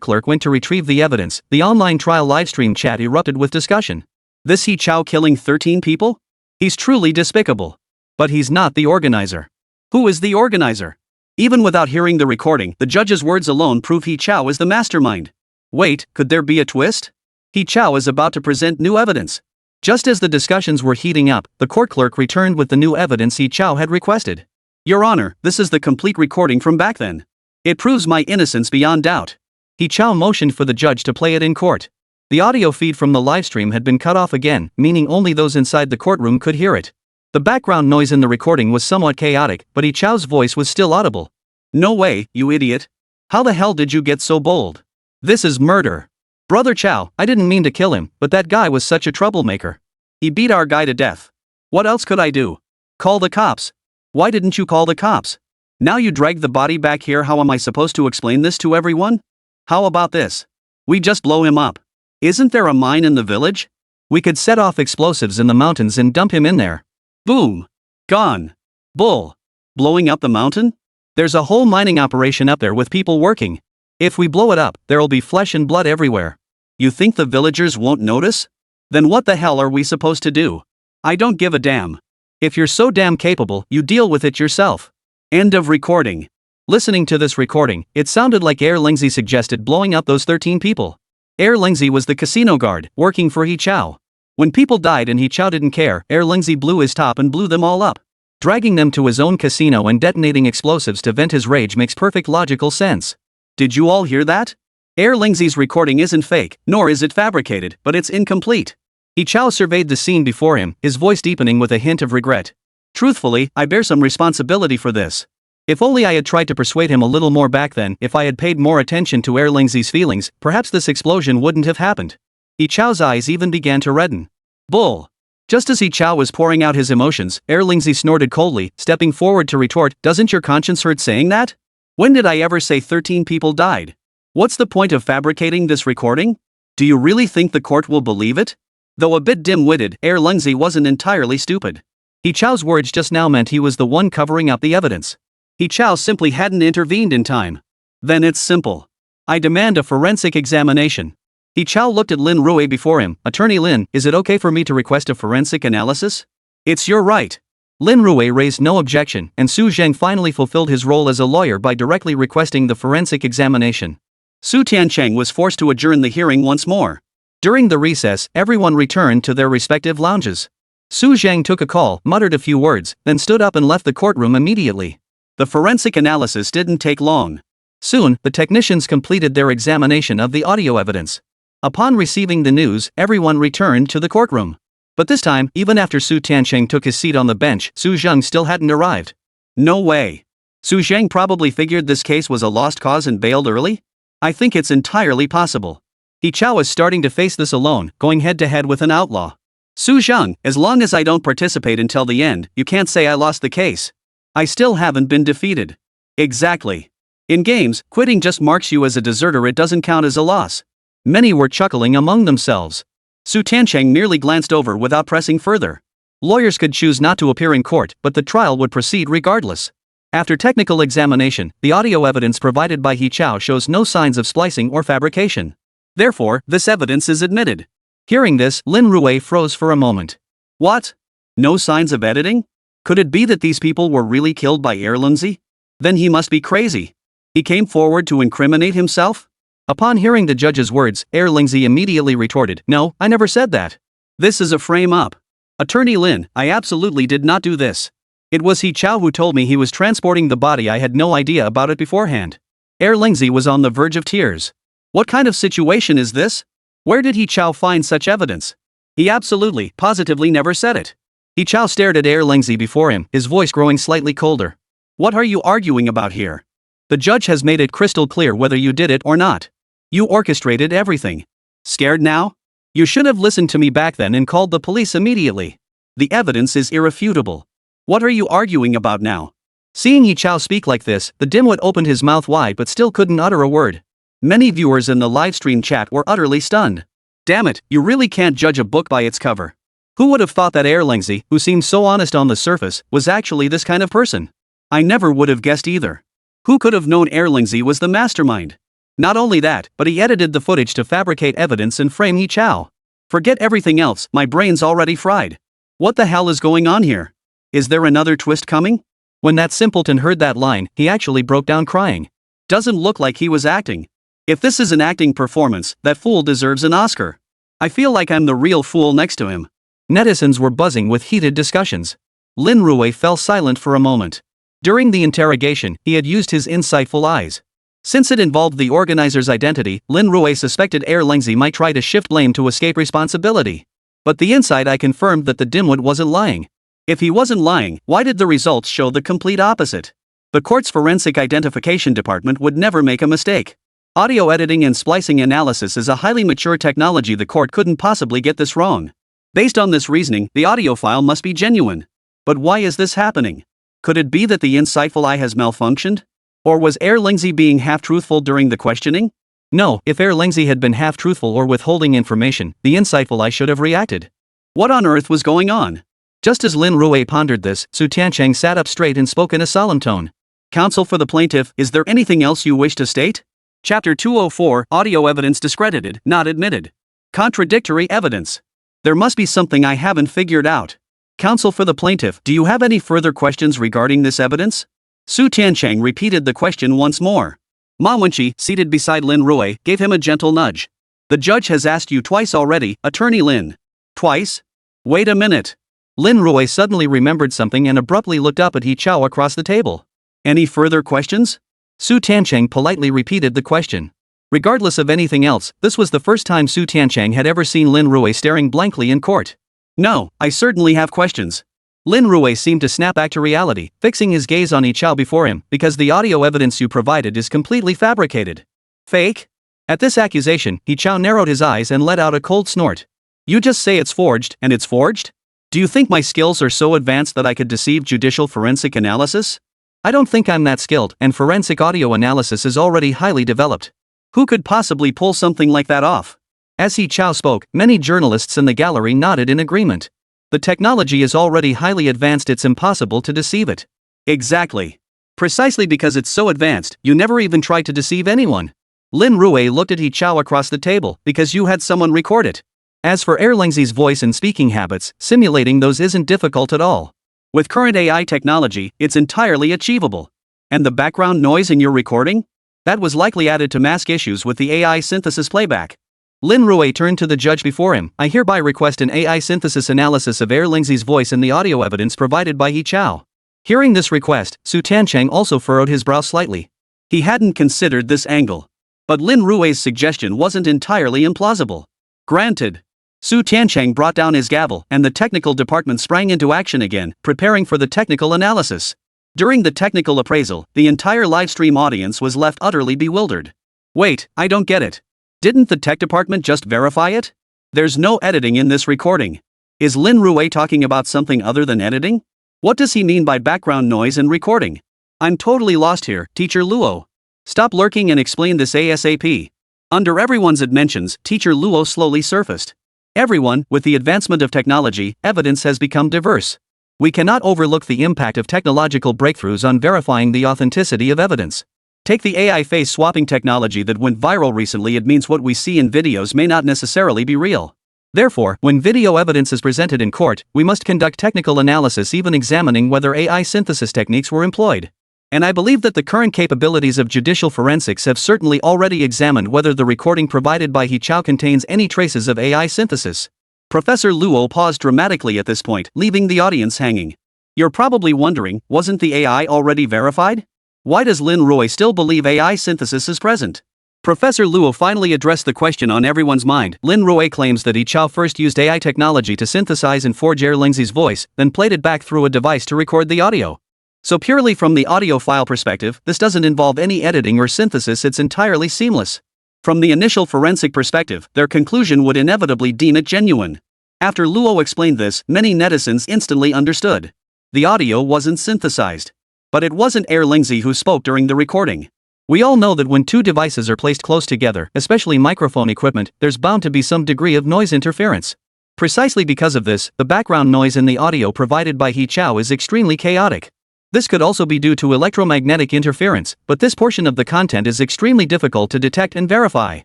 clerk went to retrieve the evidence, the online trial livestream chat erupted with discussion. This He Chao killing 13 people? He's truly despicable. But he's not the organizer. Who is the organizer? Even without hearing the recording, the judge's words alone prove He Chao is the mastermind. Wait, could there be a twist? He Chao is about to present new evidence. Just as the discussions were heating up, the court clerk returned with the new evidence He Chao had requested. Your Honor, this is the complete recording from back then. It proves my innocence beyond doubt. He Chao motioned for the judge to play it in court. The audio feed from the livestream had been cut off again, meaning only those inside the courtroom could hear it. The background noise in the recording was somewhat chaotic, but He Chao's voice was still audible. No way, you idiot. How the hell did you get so bold? This is murder. Brother Chao, I didn't mean to kill him, but that guy was such a troublemaker. He beat our guy to death. What else could I do? Call the cops. Why didn't you call the cops? Now you dragged the body back here. How am I supposed to explain this to everyone? How about this? We just blow him up. Isn't there a mine in the village? We could set off explosives in the mountains and dump him in there. Boom. Gone. Bull. Blowing up the mountain? There's a whole mining operation up there with people working. If we blow it up, there'll be flesh and blood everywhere. You think the villagers won't notice? Then what the hell are we supposed to do? I don't give a damn. If you're so damn capable, you deal with it yourself. End of recording. Listening to this recording, it sounded like Lingzi suggested blowing up those 13 people. Lingzi was the casino guard, working for He Chao. When people died and He Chao didn't care, Lingzi blew his top and blew them all up. Dragging them to his own casino and detonating explosives to vent his rage makes perfect logical sense. Did you all hear that? Lingzi's recording isn't fake, nor is it fabricated, but it's incomplete. He Chao surveyed the scene before him, his voice deepening with a hint of regret. Truthfully, I bear some responsibility for this. If only I had tried to persuade him a little more back then, if I had paid more attention to Lingzi's feelings, perhaps this explosion wouldn't have happened. He Chao's eyes even began to redden. Bull. Just as He Chao was pouring out his emotions, Lingzi snorted coldly, stepping forward to retort, "Doesn't your conscience hurt saying that? When did I ever say 13 people died? What's the point of fabricating this recording? Do you really think the court will believe it?" Though a bit dim-witted, Lingzi wasn't entirely stupid. He Chao's words just now meant he was the one covering up the evidence. He Chao simply hadn't intervened in time. Then it's simple. I demand a forensic examination. He Chao looked at Lin Rui before him. "Attorney Lin, is it okay for me to request a forensic analysis?" "It's your right." Lin Rui raised no objection, and Su Zheng finally fulfilled his role as a lawyer by directly requesting the forensic examination. Su Tiancheng was forced to adjourn the hearing once more. During the recess, everyone returned to their respective lounges. Su Zheng took a call, muttered a few words, then stood up and left the courtroom immediately. The forensic analysis didn't take long. Soon, the technicians completed their examination of the audio evidence. Upon receiving the news, everyone returned to the courtroom. But this time, even after Su Tiancheng took his seat on the bench, Su Zheng still hadn't arrived. No way. Su Zheng probably figured this case was a lost cause and bailed early? I think it's entirely possible. He Chao is starting to face this alone, going head-to-head with an outlaw. Su Zheng, as long as I don't participate until the end, you can't say I lost the case. I still haven't been defeated. Exactly. In games, quitting just marks you as a deserter. It doesn't count as a loss. Many were chuckling among themselves. Su Tiancheng merely glanced over without pressing further. Lawyers could choose not to appear in court, but the trial would proceed regardless. After technical examination, the audio evidence provided by He Chao shows no signs of splicing or fabrication. Therefore, this evidence is admitted. Hearing this, Lin Rui froze for a moment. What? No signs of editing? Could it be that these people were really killed by Lingzi? Then he must be crazy. He came forward to incriminate himself? Upon hearing the judge's words, Lingzi immediately retorted, "No, I never said that. This is a frame-up. Attorney Lin, I absolutely did not do this. It was He Chao who told me he was transporting the body. I had no idea about it beforehand." Lingzi was on the verge of tears. What kind of situation is this? Where did He Chao find such evidence? He absolutely, positively never said it. He Chao stared at Lingzi before him, his voice growing slightly colder. What are you arguing about here? The judge has made it crystal clear whether you did it or not. You orchestrated everything. Scared now? You should have listened to me back then and called the police immediately. The evidence is irrefutable. What are you arguing about now? Seeing He Chao speak like this, the dimwit opened his mouth wide but still couldn't utter a word. Many viewers in the livestream chat were utterly stunned. Damn it, you really can't judge a book by its cover. Who would have thought that Lingzi, who seemed so honest on the surface, was actually this kind of person? I never would have guessed either. Who could have known Lingzi was the mastermind? Not only that, but he edited the footage to fabricate evidence and frame He Chao. Forget everything else, my brain's already fried. What the hell is going on here? Is there another twist coming? When that simpleton heard that line, he actually broke down crying. Doesn't look like he was acting. If this is an acting performance, that fool deserves an Oscar. I feel like I'm the real fool next to him. Netizens were buzzing with heated discussions. Lin Rui fell silent for a moment. During the interrogation, he had used his insightful eyes. Since it involved the organizer's identity, Lin Rui suspected Lingzi might try to shift blame to escape responsibility. But the inside eye confirmed that the dimwit wasn't lying. If he wasn't lying, why did the results show the complete opposite? The court's forensic identification department would never make a mistake. Audio editing and splicing analysis is a highly mature technology. The court couldn't possibly get this wrong. Based on this reasoning, the audio file must be genuine. But why is this happening? Could it be that the insightful eye has malfunctioned? Or was Lingzi being half-truthful during the questioning? No, if Lingzi had been half-truthful or withholding information, the insightful eye should have reacted. What on earth was going on? Just as Lin Rui pondered this, Su Tiancheng sat up straight and spoke in a solemn tone. Counsel for the plaintiff, is there anything else you wish to state? Chapter 204, Audio Evidence Discredited, Not Admitted. Contradictory Evidence. There must be something I haven't figured out. Counsel for the plaintiff, do you have any further questions regarding this evidence? Su Tiancheng repeated the question once more. Ma Wenqi, seated beside Lin Rui, gave him a gentle nudge. The judge has asked you twice already, Attorney Lin. Twice? Wait a minute. Lin Rui suddenly remembered something and abruptly looked up at He Chao across the table. Any further questions? Su Tiancheng politely repeated the question. Regardless of anything else, this was the first time Su Tiancheng had ever seen Lin Rui staring blankly in court. No, I certainly have questions. Lin Rui seemed to snap back to reality, fixing his gaze on He Chao before him, because the audio evidence you provided is completely fabricated. Fake? At this accusation, He Chao narrowed his eyes and let out a cold snort. You just say it's forged, and it's forged? Do you think my skills are so advanced that I could deceive judicial forensic analysis? I don't think I'm that skilled, and forensic audio analysis is already highly developed. Who could possibly pull something like that off? As He Chao spoke, many journalists in the gallery nodded in agreement. The technology is already highly advanced, it's impossible to deceive it. Exactly. Precisely because it's so advanced, you never even tried to deceive anyone. Lin Rui looked at He Chao across the table, because you had someone record it. As for Lingzi's voice and speaking habits, simulating those isn't difficult at all. With current AI technology, it's entirely achievable. And the background noise in your recording? That was likely added to mask issues with the AI synthesis playback. Lin Rui turned to the judge before him. I hereby request an AI synthesis analysis of Lingzi's voice and the audio evidence provided by He Chao. Hearing this request, Su Tiancheng also furrowed his brow slightly. He hadn't considered this angle. But Lin Rui's suggestion wasn't entirely implausible. Granted. Su Tiancheng brought down his gavel, and the technical department sprang into action again, preparing for the technical analysis. During the technical appraisal, the entire livestream audience was left utterly bewildered. Wait, I don't get it. Didn't the tech department just verify it? There's no editing in this recording. Is Lin Rui talking about something other than editing? What does he mean by background noise and recording? I'm totally lost here, Teacher Luo. Stop lurking and explain this ASAP. Under everyone's admentions, Teacher Luo slowly surfaced. Everyone, with the advancement of technology, evidence has become diverse. We cannot overlook the impact of technological breakthroughs on verifying the authenticity of evidence. Take the AI face swapping technology that went viral recently. It means what we see in videos may not necessarily be real. Therefore, when video evidence is presented in court, we must conduct technical analysis, even examining whether AI synthesis techniques were employed. And I believe that the current capabilities of judicial forensics have certainly already examined whether the recording provided by He Chao contains any traces of AI synthesis. Professor Luo paused dramatically at this point, leaving the audience hanging. You're probably wondering, wasn't the AI already verified? Why does Lin Rui still believe AI synthesis is present? Professor Luo finally addressed the question on everyone's mind. Lin Rui claims that He Chao first used AI technology to synthesize and forge Lingzi's voice, then played it back through a device to record the audio. So purely from the audio file perspective, this doesn't involve any editing or synthesis, it's entirely seamless. From the initial forensic perspective, their conclusion would inevitably deem it genuine. After Luo explained this, many netizens instantly understood. The audio wasn't synthesized. But it wasn't Lingzi who spoke during the recording. We all know that when two devices are placed close together, especially microphone equipment, there's bound to be some degree of noise interference. Precisely because of this, the background noise in the audio provided by He Chao is extremely chaotic. This could also be due to electromagnetic interference, but this portion of the content is extremely difficult to detect and verify.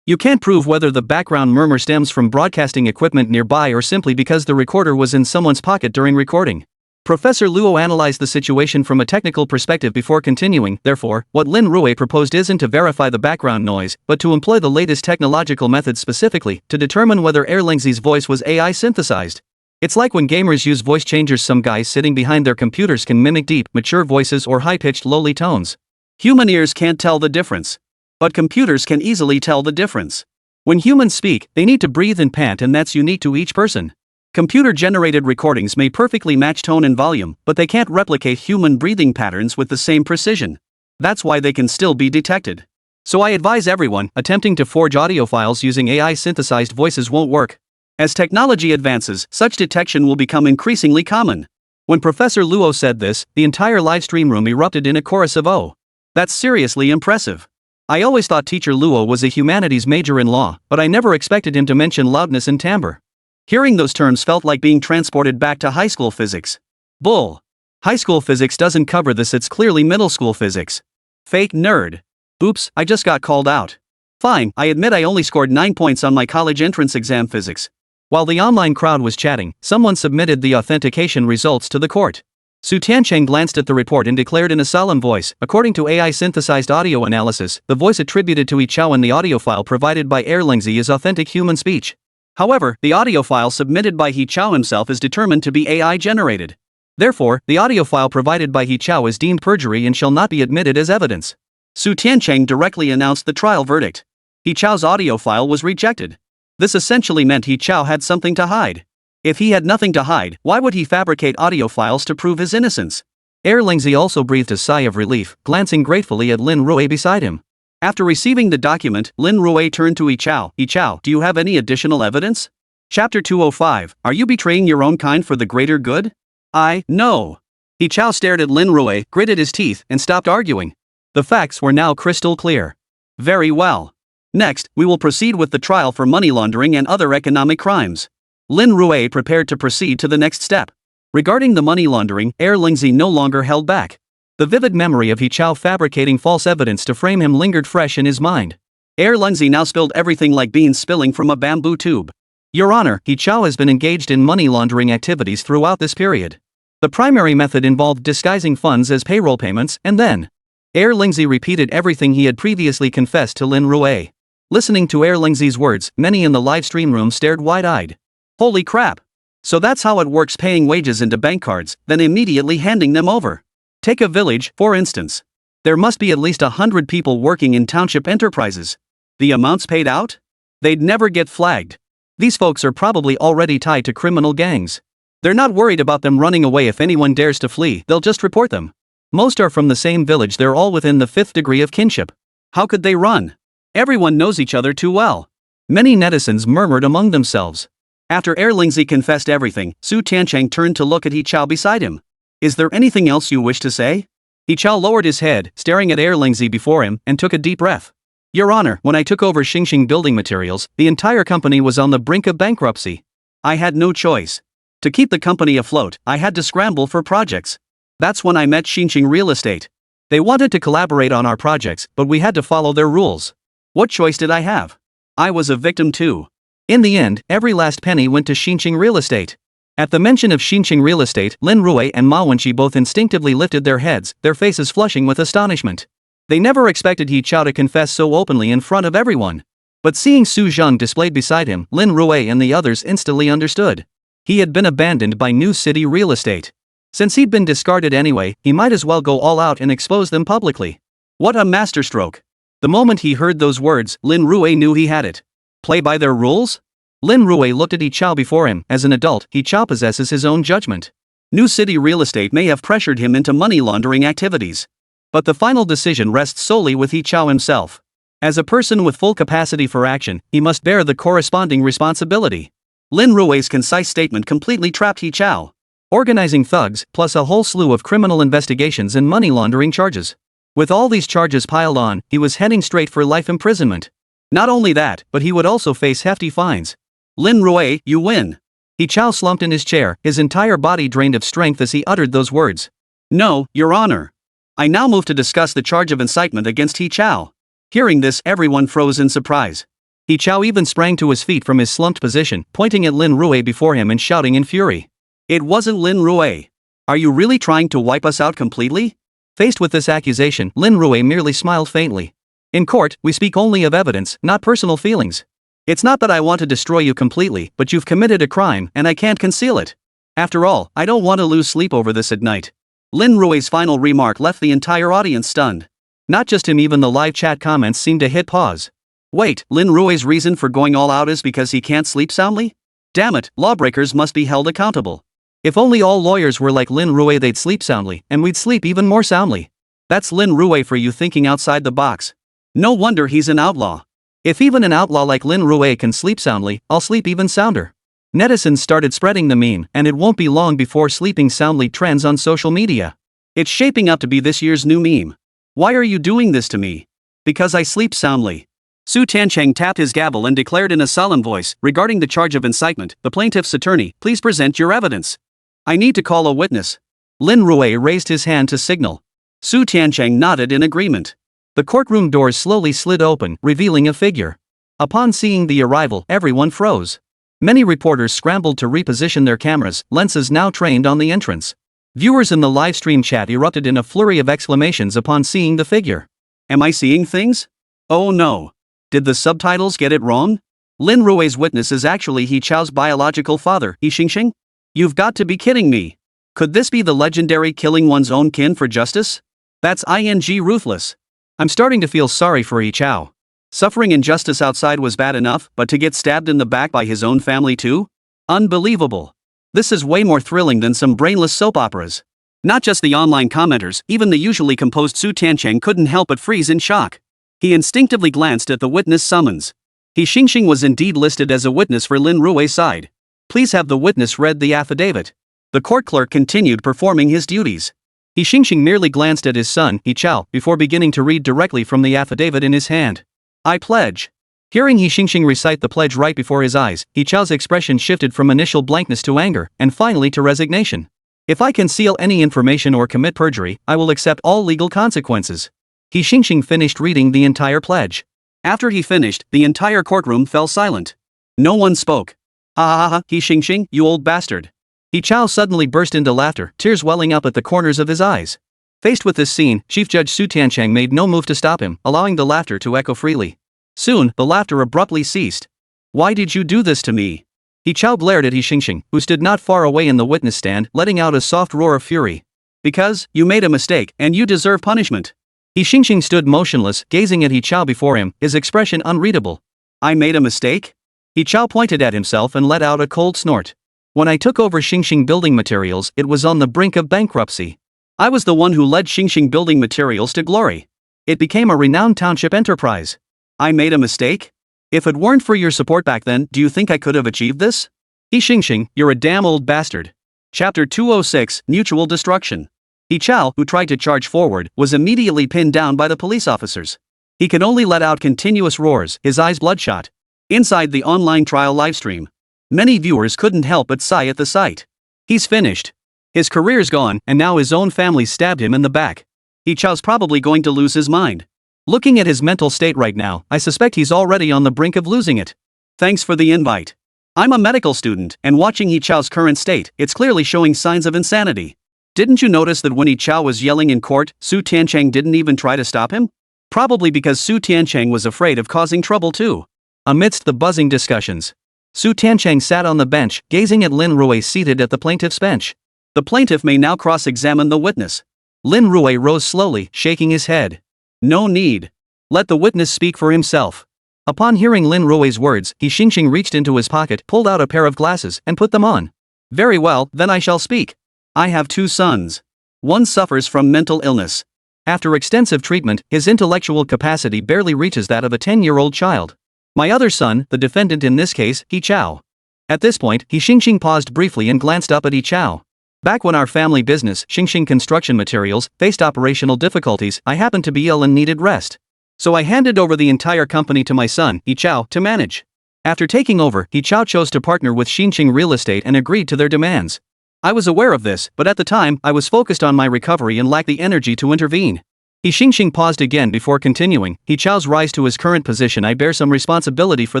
You can't prove whether the background murmur stems from broadcasting equipment nearby or simply because the recorder was in someone's pocket during recording. Professor Luo analyzed the situation from a technical perspective before continuing. Therefore, what Lin Rui proposed isn't to verify the background noise, but to employ the latest technological methods specifically to determine whether Erlingzi's voice was AI synthesized. It's like when gamers use voice changers. Some guys sitting behind their computers can mimic deep, mature voices or high-pitched, lowly tones. Human ears can't tell the difference. But computers can easily tell the difference. When humans speak, they need to breathe and pant, and that's unique to each person. Computer-generated recordings may perfectly match tone and volume, but they can't replicate human breathing patterns with the same precision. That's why they can still be detected. So I advise everyone, attempting to forge audio files using AI-synthesized voices won't work. As technology advances, such detection will become increasingly common. When Professor Luo said this, the entire live stream room erupted in a chorus of "Oh. That's seriously impressive." I always thought Teacher Luo was a humanities major in law, but I never expected him to mention loudness and timbre. Hearing those terms felt like being transported back to high school physics. Bull. High school physics doesn't cover this, it's clearly middle school physics. Fake nerd. Oops, I just got called out. Fine, I admit I only scored 9 points on my college entrance exam physics. While the online crowd was chatting, someone submitted the authentication results to the court. Su Tiancheng glanced at the report and declared in a solemn voice, according to AI-synthesized audio analysis, the voice attributed to He Chao in the audio file provided by Erlingzi is authentic human speech. However, the audio file submitted by He Chao himself is determined to be AI-generated. Therefore, the audio file provided by He Chao is deemed perjury and shall not be admitted as evidence. Su Tiancheng directly announced the trial verdict. He Chao's audio file was rejected. This essentially meant He Chao had something to hide. If he had nothing to hide, why would he fabricate audio files to prove his innocence? Erlingzi also breathed a sigh of relief, glancing gratefully at Lin Rui beside him. After receiving the document, Lin Rui turned to He Chao. He Chao, do you have any additional evidence? Chapter 205, Are you betraying your own kind for the greater good? No. He Chao stared at Lin Rui, gritted his teeth, and stopped arguing. The facts were now crystal clear. Very well. Next, we will proceed with the trial for money laundering and other economic crimes. Lin Rui prepared to proceed to the next step. Regarding the money laundering, Erlingzi no longer held back. The vivid memory of He Chao fabricating false evidence to frame him lingered fresh in his mind. Erlingzi now spilled everything like beans spilling from a bamboo tube. Your Honor, He Chao has been engaged in money laundering activities throughout this period. The primary method involved disguising funds as payroll payments, and then Erlingzi repeated everything he had previously confessed to Lin Rui. Listening to Erlingzi's words, many in the live stream room stared wide-eyed. Holy crap! So that's how it works, paying wages into bank cards, then immediately handing them over. Take a village, for instance. There must be at least 100 people working in township enterprises. The amounts paid out? They'd never get flagged. These folks are probably already tied to criminal gangs. They're not worried about them running away. If anyone dares to flee, they'll just report them. Most are from the same village, they're all within the 5th degree of kinship. How could they run? Everyone knows each other too well. Many netizens murmured among themselves. After Erlingzi confessed everything, Su Tiancheng turned to look at He Chao beside him. Is there anything else you wish to say? He Chao lowered his head, staring at Erlingzi before him, and took a deep breath. Your Honor, when I took over Xingxing Building Materials, the entire company was on the brink of bankruptcy. I had no choice. To keep the company afloat, I had to scramble for projects. That's when I met Xingxing Real Estate. They wanted to collaborate on our projects, but we had to follow their rules. What choice did I have? I was a victim too. In the end, every last penny went to Xingxing Real Estate. At the mention of Xingxing Real Estate, Lin Rui and Ma Wenqi both instinctively lifted their heads, their faces flushing with astonishment. They never expected He Chao to confess so openly in front of everyone. But seeing Su Zheng displayed beside him, Lin Rui and the others instantly understood. He had been abandoned by New City Real Estate. Since he'd been discarded anyway, he might as well go all out and expose them publicly. What a masterstroke! The moment he heard those words, Lin Rui knew he had it. Play by their rules? Lin Rui looked at He Chao before him. As an adult, He Chao possesses his own judgment. New City Real Estate may have pressured him into money laundering activities. But the final decision rests solely with He Chao himself. As a person with full capacity for action, he must bear the corresponding responsibility. Lin Rui's concise statement completely trapped He Chao. Organizing thugs, plus a whole slew of criminal investigations and money laundering charges. With all these charges piled on, he was heading straight for life imprisonment. Not only that, but he would also face hefty fines. Lin Rui, you win. He Chao slumped in his chair, his entire body drained of strength as he uttered those words. No, Your Honor. I now move to discuss the charge of incitement against He Chao. Hearing this, everyone froze in surprise. He Chao even sprang to his feet from his slumped position, pointing at Lin Rui before him and shouting in fury. It wasn't Lin Rui. Are you really trying to wipe us out completely? Faced with this accusation, Lin Rui merely smiled faintly. In court, we speak only of evidence, not personal feelings. It's not that I want to destroy you completely, but you've committed a crime, and I can't conceal it. After all, I don't want to lose sleep over this at night. Lin Rui's final remark left the entire audience stunned. Not just him, even the live chat comments seemed to hit pause. Wait, Lin Rui's reason for going all out is because he can't sleep soundly? Damn it, lawbreakers must be held accountable. If only all lawyers were like Lin Rui, they'd sleep soundly, and we'd sleep even more soundly. That's Lin Rui for you, thinking outside the box. No wonder he's an outlaw. If even an outlaw like Lin Rui can sleep soundly, I'll sleep even sounder. Netizens started spreading the meme, and it won't be long before sleeping soundly trends on social media. It's shaping up to be this year's new meme. Why are you doing this to me? Because I sleep soundly. Su Tiancheng tapped his gavel and declared in a solemn voice, regarding the charge of incitement, the plaintiff's attorney, please present your evidence. I need to call a witness. Lin Rui raised his hand to signal. Su Tiancheng nodded in agreement. The courtroom doors slowly slid open, revealing a figure. Upon seeing the arrival, everyone froze. Many reporters scrambled to reposition their cameras, lenses now trained on the entrance. Viewers in the livestream chat erupted in a flurry of exclamations upon seeing the figure. Am I seeing things? Oh no. Did the subtitles get it wrong? Lin Rui's witness is actually He Chao's biological father, He Xingxing? You've got to be kidding me. Could this be the legendary killing one's own kin for justice? That's ruthless. I'm starting to feel sorry for He Chao. Suffering injustice outside was bad enough, but to get stabbed in the back by his own family too? Unbelievable. This is way more thrilling than some brainless soap operas. Not just the online commenters, even the usually composed Su Tiancheng couldn't help but freeze in shock. He instinctively glanced at the witness summons. He Xingxing was indeed listed as a witness for Lin Rui's side. Please have the witness read the affidavit. The court clerk continued performing his duties. He Xingxing merely glanced at his son, He Chao, before beginning to read directly from the affidavit in his hand. I pledge. Hearing He Xingxing recite the pledge right before his eyes, He Chao's expression shifted from initial blankness to anger, and finally to resignation. If I conceal any information or commit perjury, I will accept all legal consequences. He Xingxing finished reading the entire pledge. After he finished, the entire courtroom fell silent. No one spoke. He Xingxing, you old bastard. He Chao suddenly burst into laughter, tears welling up at the corners of his eyes. Faced with this scene, Chief Judge Su Tiancheng made no move to stop him, allowing the laughter to echo freely. Soon, the laughter abruptly ceased. Why did you do this to me? He Chao glared at He Xingxing, who stood not far away in the witness stand, letting out a soft roar of fury. Because, you made a mistake, and you deserve punishment. He Xingxing stood motionless, gazing at He Chao before him, his expression unreadable. I made a mistake? He Chao pointed at himself and let out a cold snort. When I took over Xingxing Building Materials, it was on the brink of bankruptcy. I was the one who led Xingxing Building Materials to glory. It became a renowned township enterprise. I made a mistake? If it weren't for your support back then, do you think I could have achieved this? He Xingxing, you're a damn old bastard. Chapter 206, Mutual Destruction. He Chao, who tried to charge forward, was immediately pinned down by the police officers. He could only let out continuous roars, his eyes bloodshot. Inside the online trial livestream, many viewers couldn't help but sigh at the sight. He's finished. His career's gone, and now his own family stabbed him in the back. He Chao's probably going to lose his mind. Looking at his mental state right now, I suspect he's already on the brink of losing it. Thanks for the invite. I'm a medical student, and watching He Chao's current state, it's clearly showing signs of insanity. Didn't you notice that when He Chao was yelling in court, Su Tiancheng didn't even try to stop him? Probably because Su Tiancheng was afraid of causing trouble too. Amidst the buzzing discussions, Su Tiancheng sat on the bench, gazing at Lin Rui seated at the plaintiff's bench. The plaintiff may now cross-examine the witness. Lin Rui rose slowly, shaking his head. No need. Let the witness speak for himself. Upon hearing Lin Rui's words, He Xingxing reached into his pocket, pulled out a pair of glasses, and put them on. Very well, then I shall speak. I have 2 sons. One suffers from mental illness. After extensive treatment, his intellectual capacity barely reaches that of a 10-year-old child. My other son, the defendant in this case, He Chao. At this point, He Xingxing paused briefly and glanced up at He Chao. Back when our family business, Xingxing Construction Materials, faced operational difficulties, I happened to be ill and needed rest. So I handed over the entire company to my son, He Chao, to manage. After taking over, He Chao chose to partner with Xinqing Real Estate and agreed to their demands. I was aware of this, but at the time, I was focused on my recovery and lacked the energy to intervene. He Xinqing paused again before continuing. He Chao's rise to his current position, I bear some responsibility for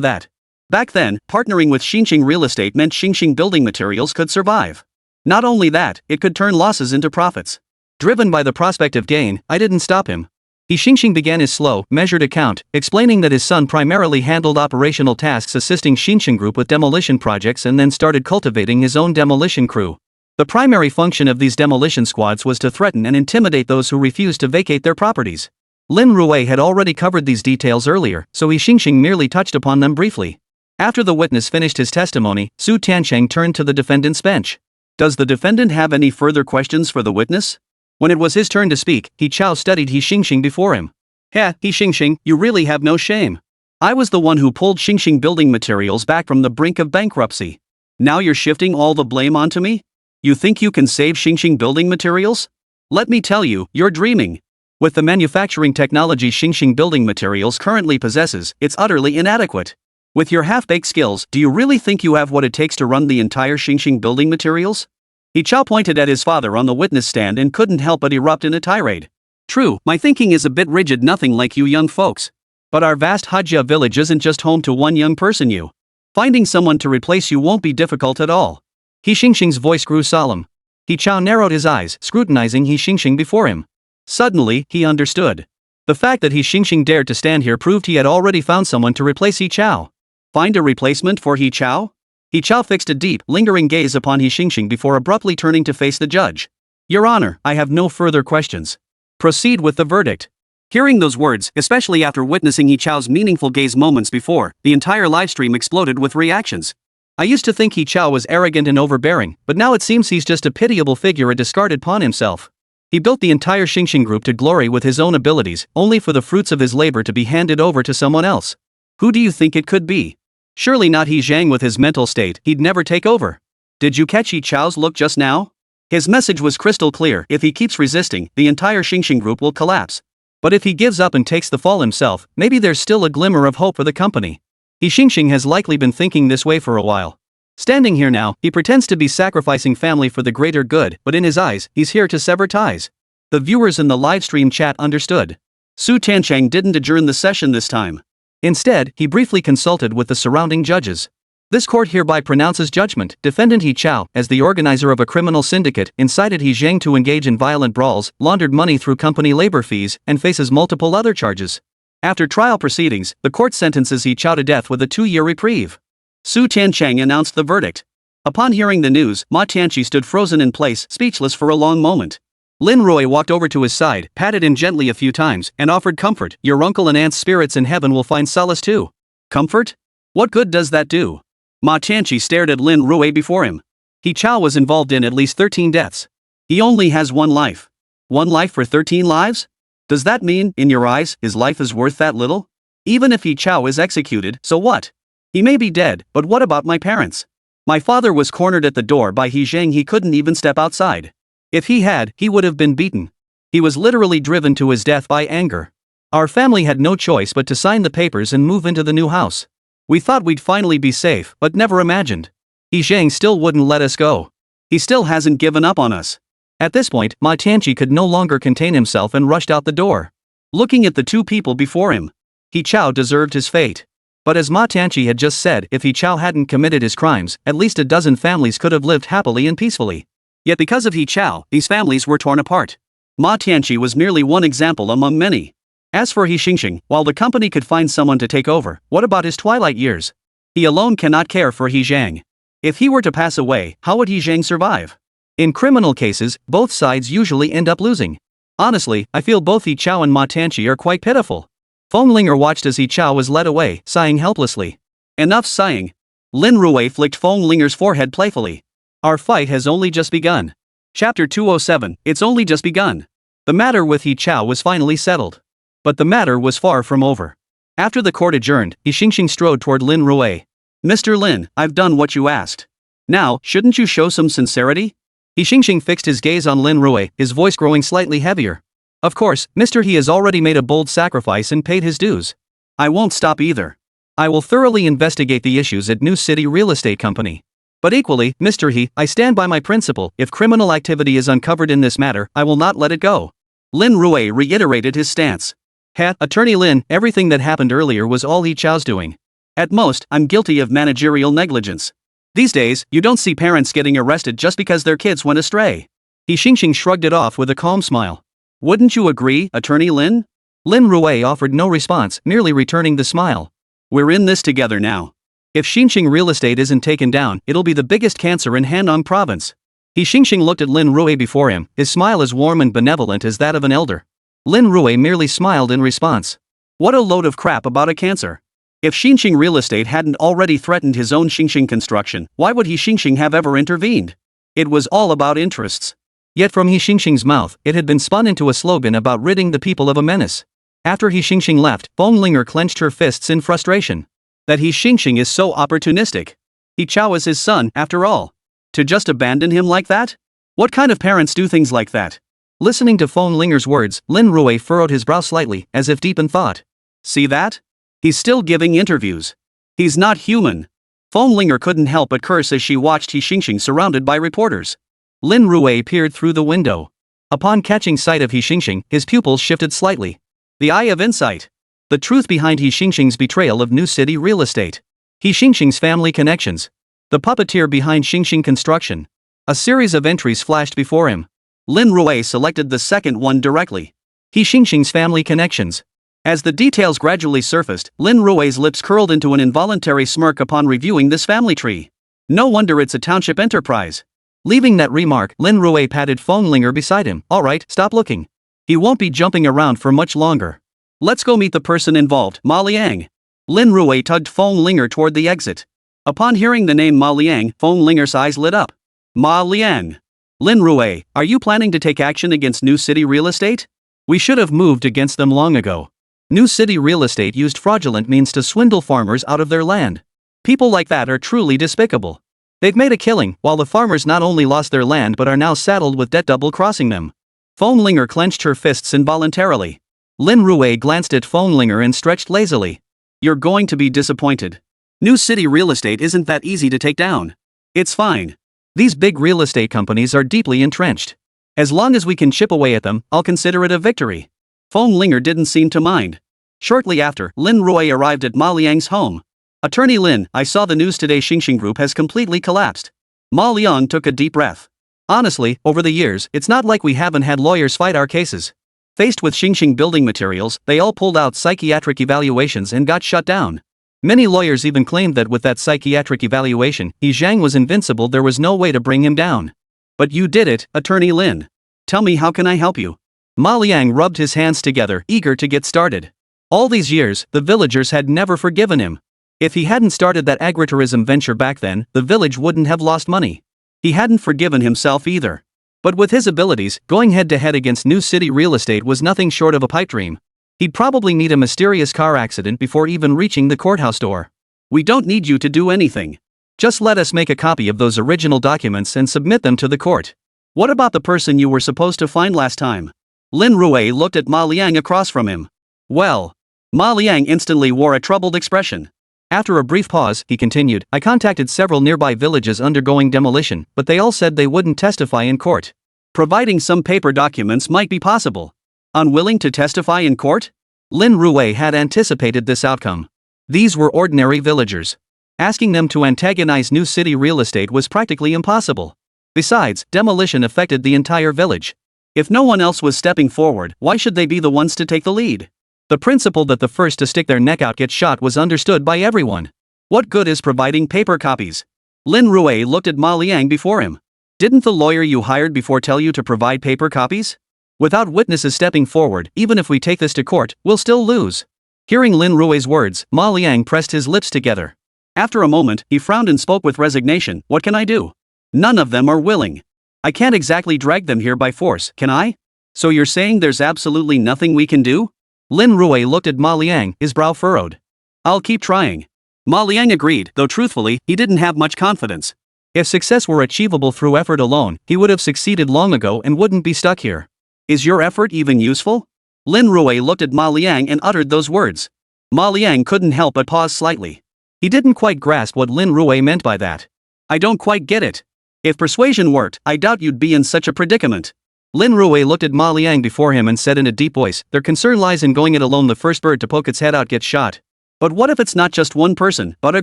that. Back then, partnering with Xinqing Real Estate meant Xinqing building materials could survive. Not only that, it could turn losses into profits. Driven by the prospect of gain, I didn't stop him. He Xinqing began his slow, measured account, explaining that his son primarily handled operational tasks assisting Xinqing Group with demolition projects and then started cultivating his own demolition crew. The primary function of these demolition squads was to threaten and intimidate those who refused to vacate their properties. Lin Rui had already covered these details earlier, so He Xinqing merely touched upon them briefly. After the witness finished his testimony, Su Tiancheng turned to the defendant's bench. Does the defendant have any further questions for the witness? When it was his turn to speak, He Chao studied He Xinqing before him. He Xinqing, you really have no shame. I was the one who pulled Xinqing building materials back from the brink of bankruptcy. Now you're shifting all the blame onto me? You think you can save Xinqing building materials? Let me tell you, you're dreaming. With the manufacturing technology Xinqing building materials currently possesses, it's utterly inadequate. With your half-baked skills, do you really think you have what it takes to run the entire Xinqing building materials? He Chao pointed at his father on the witness stand and couldn't help but erupt in a tirade. True, my thinking is a bit rigid, nothing like you young folks. But our vast Hajia village isn't just home to one young person. Finding someone to replace you won't be difficult at all. He Xinqing's voice grew solemn. He Chao narrowed his eyes, scrutinizing He Xinqing before him. Suddenly, he understood. The fact that He Xinqing dared to stand here proved he had already found someone to replace He Chao. Find a replacement for He Chao? He Chao fixed a deep, lingering gaze upon He Xinqing before abruptly turning to face the judge. Your Honor, I have no further questions. Proceed with the verdict. Hearing those words, especially after witnessing He Chao's meaningful gaze moments before, the entire livestream exploded with reactions. I used to think He Chao was arrogant and overbearing, but now it seems he's just a pitiable figure, a discarded pawn himself. He built the entire Xinqing Group to glory with his own abilities, only for the fruits of his labor to be handed over to someone else. Who do you think it could be? Surely not He Zhang. With his mental state, he'd never take over. Did you catch He Chao's look just now? His message was crystal clear. If he keeps resisting, the entire Xinqing Group will collapse. But if he gives up and takes the fall himself, maybe there's still a glimmer of hope for the company. He Xinqing has likely been thinking this way for a while. Standing here now, he pretends to be sacrificing family for the greater good, but in his eyes, he's here to sever ties. The viewers in the livestream chat understood. Su Tiancheng didn't adjourn the session this time. Instead, he briefly consulted with the surrounding judges. This court hereby pronounces judgment. Defendant He Chao, as the organizer of a criminal syndicate, incited He Zhang to engage in violent brawls, laundered money through company labor fees, and faces multiple other charges. After trial proceedings, the court sentences He Chao to death with a 2-year reprieve. Su Tiancheng announced the verdict. Upon hearing the news, Ma Tianqi stood frozen in place, speechless for a long moment. Lin Rui walked over to his side, patted him gently a few times, and offered comfort. Your uncle and aunt's spirits in heaven will find solace too. Comfort? What good does that do? Ma Tianqi stared at Lin Rui before him. He Chao was involved in at least 13 deaths. He only has one life. One life for 13 lives? Does that mean, in your eyes, his life is worth that little? Even if He Chao is executed, so what? He may be dead, but what about my parents? My father was cornered at the door by He Zhang. He couldn't even step outside. If he had, he would have been beaten. He was literally driven to his death by anger. Our family had no choice but to sign the papers and move into the new house. We thought we'd finally be safe, but never imagined. He Zhang still wouldn't let us go. He still hasn't given up on us. At this point, Ma Tianqi could no longer contain himself and rushed out the door. Looking at the two people before him, He Chao deserved his fate. But as Ma Tianqi had just said, if He Chao hadn't committed his crimes, at least a dozen families could have lived happily and peacefully. Yet because of He Chao, these families were torn apart. Ma Tianqi was merely one example among many. As for He Xinqing, while the company could find someone to take over, what about his twilight years? He alone cannot care for He Zhang. If he were to pass away, how would He Zhang survive? In criminal cases, both sides usually end up losing. Honestly, I feel both He Chao and Ma Tianqi are quite pitiful. Feng watched as He Chao was led away, sighing helplessly. Enough sighing. Lin Rui flicked Feng Linger's forehead playfully. Our fight has only just begun. Chapter 207, it's only just begun. The matter with He Chao was finally settled. But the matter was far from over. After the court adjourned, He Xinqing strode toward Lin Rui. Mr. Lin, I've done what you asked. Now, shouldn't you show some sincerity? He Xinqing fixed his gaze on Lin Rui, his voice growing slightly heavier. Of course, Mr. He has already made a bold sacrifice and paid his dues. I won't stop either. I will thoroughly investigate the issues at New City Real Estate Company. But equally, Mr. He, I stand by my principle, if criminal activity is uncovered in this matter, I will not let it go. Lin Rui reiterated his stance. Attorney Lin, everything that happened earlier was all He Chao's doing. At most, I'm guilty of managerial negligence. These days, you don't see parents getting arrested just because their kids went astray. He Xingxing shrugged it off with a calm smile. Wouldn't you agree, Attorney Lin? Lin Rui offered no response, merely returning the smile. We're in this together now. If Xingxing Real Estate isn't taken down, it'll be the biggest cancer in Hanong Province. He Xingxing looked at Lin Rui before him, his smile as warm and benevolent as that of an elder. Lin Rui merely smiled in response. What a load of crap about a cancer. If Xingxing Real Estate hadn't already threatened his own Xingxing construction, why would He Xingxing have ever intervened? It was all about interests. Yet from He Xingxing's mouth, it had been spun into a slogan about ridding the people of a menace. After He Xingxing left, Linger clenched her fists in frustration. That He Xingxing is so opportunistic. He Chao is his son, after all. To just abandon him like that? What kind of parents do things like that? Listening to Linger's words, Lin Rui furrowed his brow slightly, as if deep in thought. See that? He's still giving interviews. He's not human. Linger couldn't help but curse as she watched He Xingxing surrounded by reporters. Lin Rui peered through the window. Upon catching sight of He Xingxing, his pupils shifted slightly. The eye of insight. The truth behind He Xingxing's betrayal of New City Real Estate. He Xingxing's family connections. The puppeteer behind Xingxing Construction. A series of entries flashed before him. Lin Rui selected the second one directly. He Xingxing's family connections. As the details gradually surfaced, Lin Rui's lips curled into an involuntary smirk upon reviewing this family tree. No wonder it's a township enterprise. Leaving that remark, Lin Rui patted Linger beside him. Alright, stop looking. He won't be jumping around for much longer. Let's go meet the person involved, Ma Liang. Lin Rui tugged Linger toward the exit. Upon hearing the name Ma Liang, Linger's eyes lit up. Ma Liang. Lin Rui, are you planning to take action against New City Real Estate? We should have moved against them long ago. New City Real Estate used fraudulent means to swindle farmers out of their land. People like that are truly despicable. They've made a killing, while the farmers not only lost their land but are now saddled with debt double-crossing them. Linger clenched her fists involuntarily. Lin Rui glanced at Linger and stretched lazily. You're going to be disappointed. New City Real Estate isn't that easy to take down. It's fine. These big real estate companies are deeply entrenched. As long as we can chip away at them, I'll consider it a victory. Linger didn't seem to mind. Shortly after, Lin Rui arrived at Ma Liang's home. Attorney Lin, I saw the news today Xingxing Group has completely collapsed. Ma Liang took a deep breath. Honestly, over the years, it's not like we haven't had lawyers fight our cases. Faced with Xingxing building materials, they all pulled out psychiatric evaluations and got shut down. Many lawyers even claimed that with that psychiatric evaluation, He Zhang was invincible, there was no way to bring him down. But you did it, Attorney Lin. Tell me, how can I help you? Ma Liang rubbed his hands together, eager to get started. All these years, the villagers had never forgiven him. If he hadn't started that agritourism venture back then, the village wouldn't have lost money. He hadn't forgiven himself either. But with his abilities, going head-to-head against New City Real Estate was nothing short of a pipe dream. He'd probably need a mysterious car accident before even reaching the courthouse door. We don't need you to do anything. Just let us make a copy of those original documents and submit them to the court. What about the person you were supposed to find last time? Lin Rui looked at Ma Liang across from him. Well. Ma Liang instantly wore a troubled expression. After a brief pause, he continued, I contacted several nearby villages undergoing demolition, but they all said they wouldn't testify in court. Providing some paper documents might be possible. Unwilling to testify in court? Lin Rui had anticipated this outcome. These were ordinary villagers. Asking them to antagonize New City Real Estate was practically impossible. Besides, demolition affected the entire village. If no one else was stepping forward, why should they be the ones to take the lead? The principle that the first to stick their neck out gets shot was understood by everyone. What good is providing paper copies? Lin Rui looked at Ma Liang before him. Didn't the lawyer you hired before tell you to provide paper copies? Without witnesses stepping forward, even if we take this to court, we'll still lose. Hearing Lin Rui's words, Ma Liang pressed his lips together. After a moment, he frowned and spoke with resignation. What can I do? None of them are willing. I can't exactly drag them here by force, can I? So you're saying there's absolutely nothing we can do? Lin Rui looked at Ma Liang, his brow furrowed. I'll keep trying. Ma Liang agreed, though truthfully, he didn't have much confidence. If success were achievable through effort alone, he would have succeeded long ago and wouldn't be stuck here. Is your effort even useful? Lin Rui looked at Ma Liang and uttered those words. Ma Liang couldn't help but pause slightly. He didn't quite grasp what Lin Rui meant by that. I don't quite get it. If persuasion worked, I doubt you'd be in such a predicament. Lin Rui looked at Ma Liang before him and said in a deep voice, their concern lies in going it alone. The first bird to poke its head out gets shot. But what if it's not just one person, but a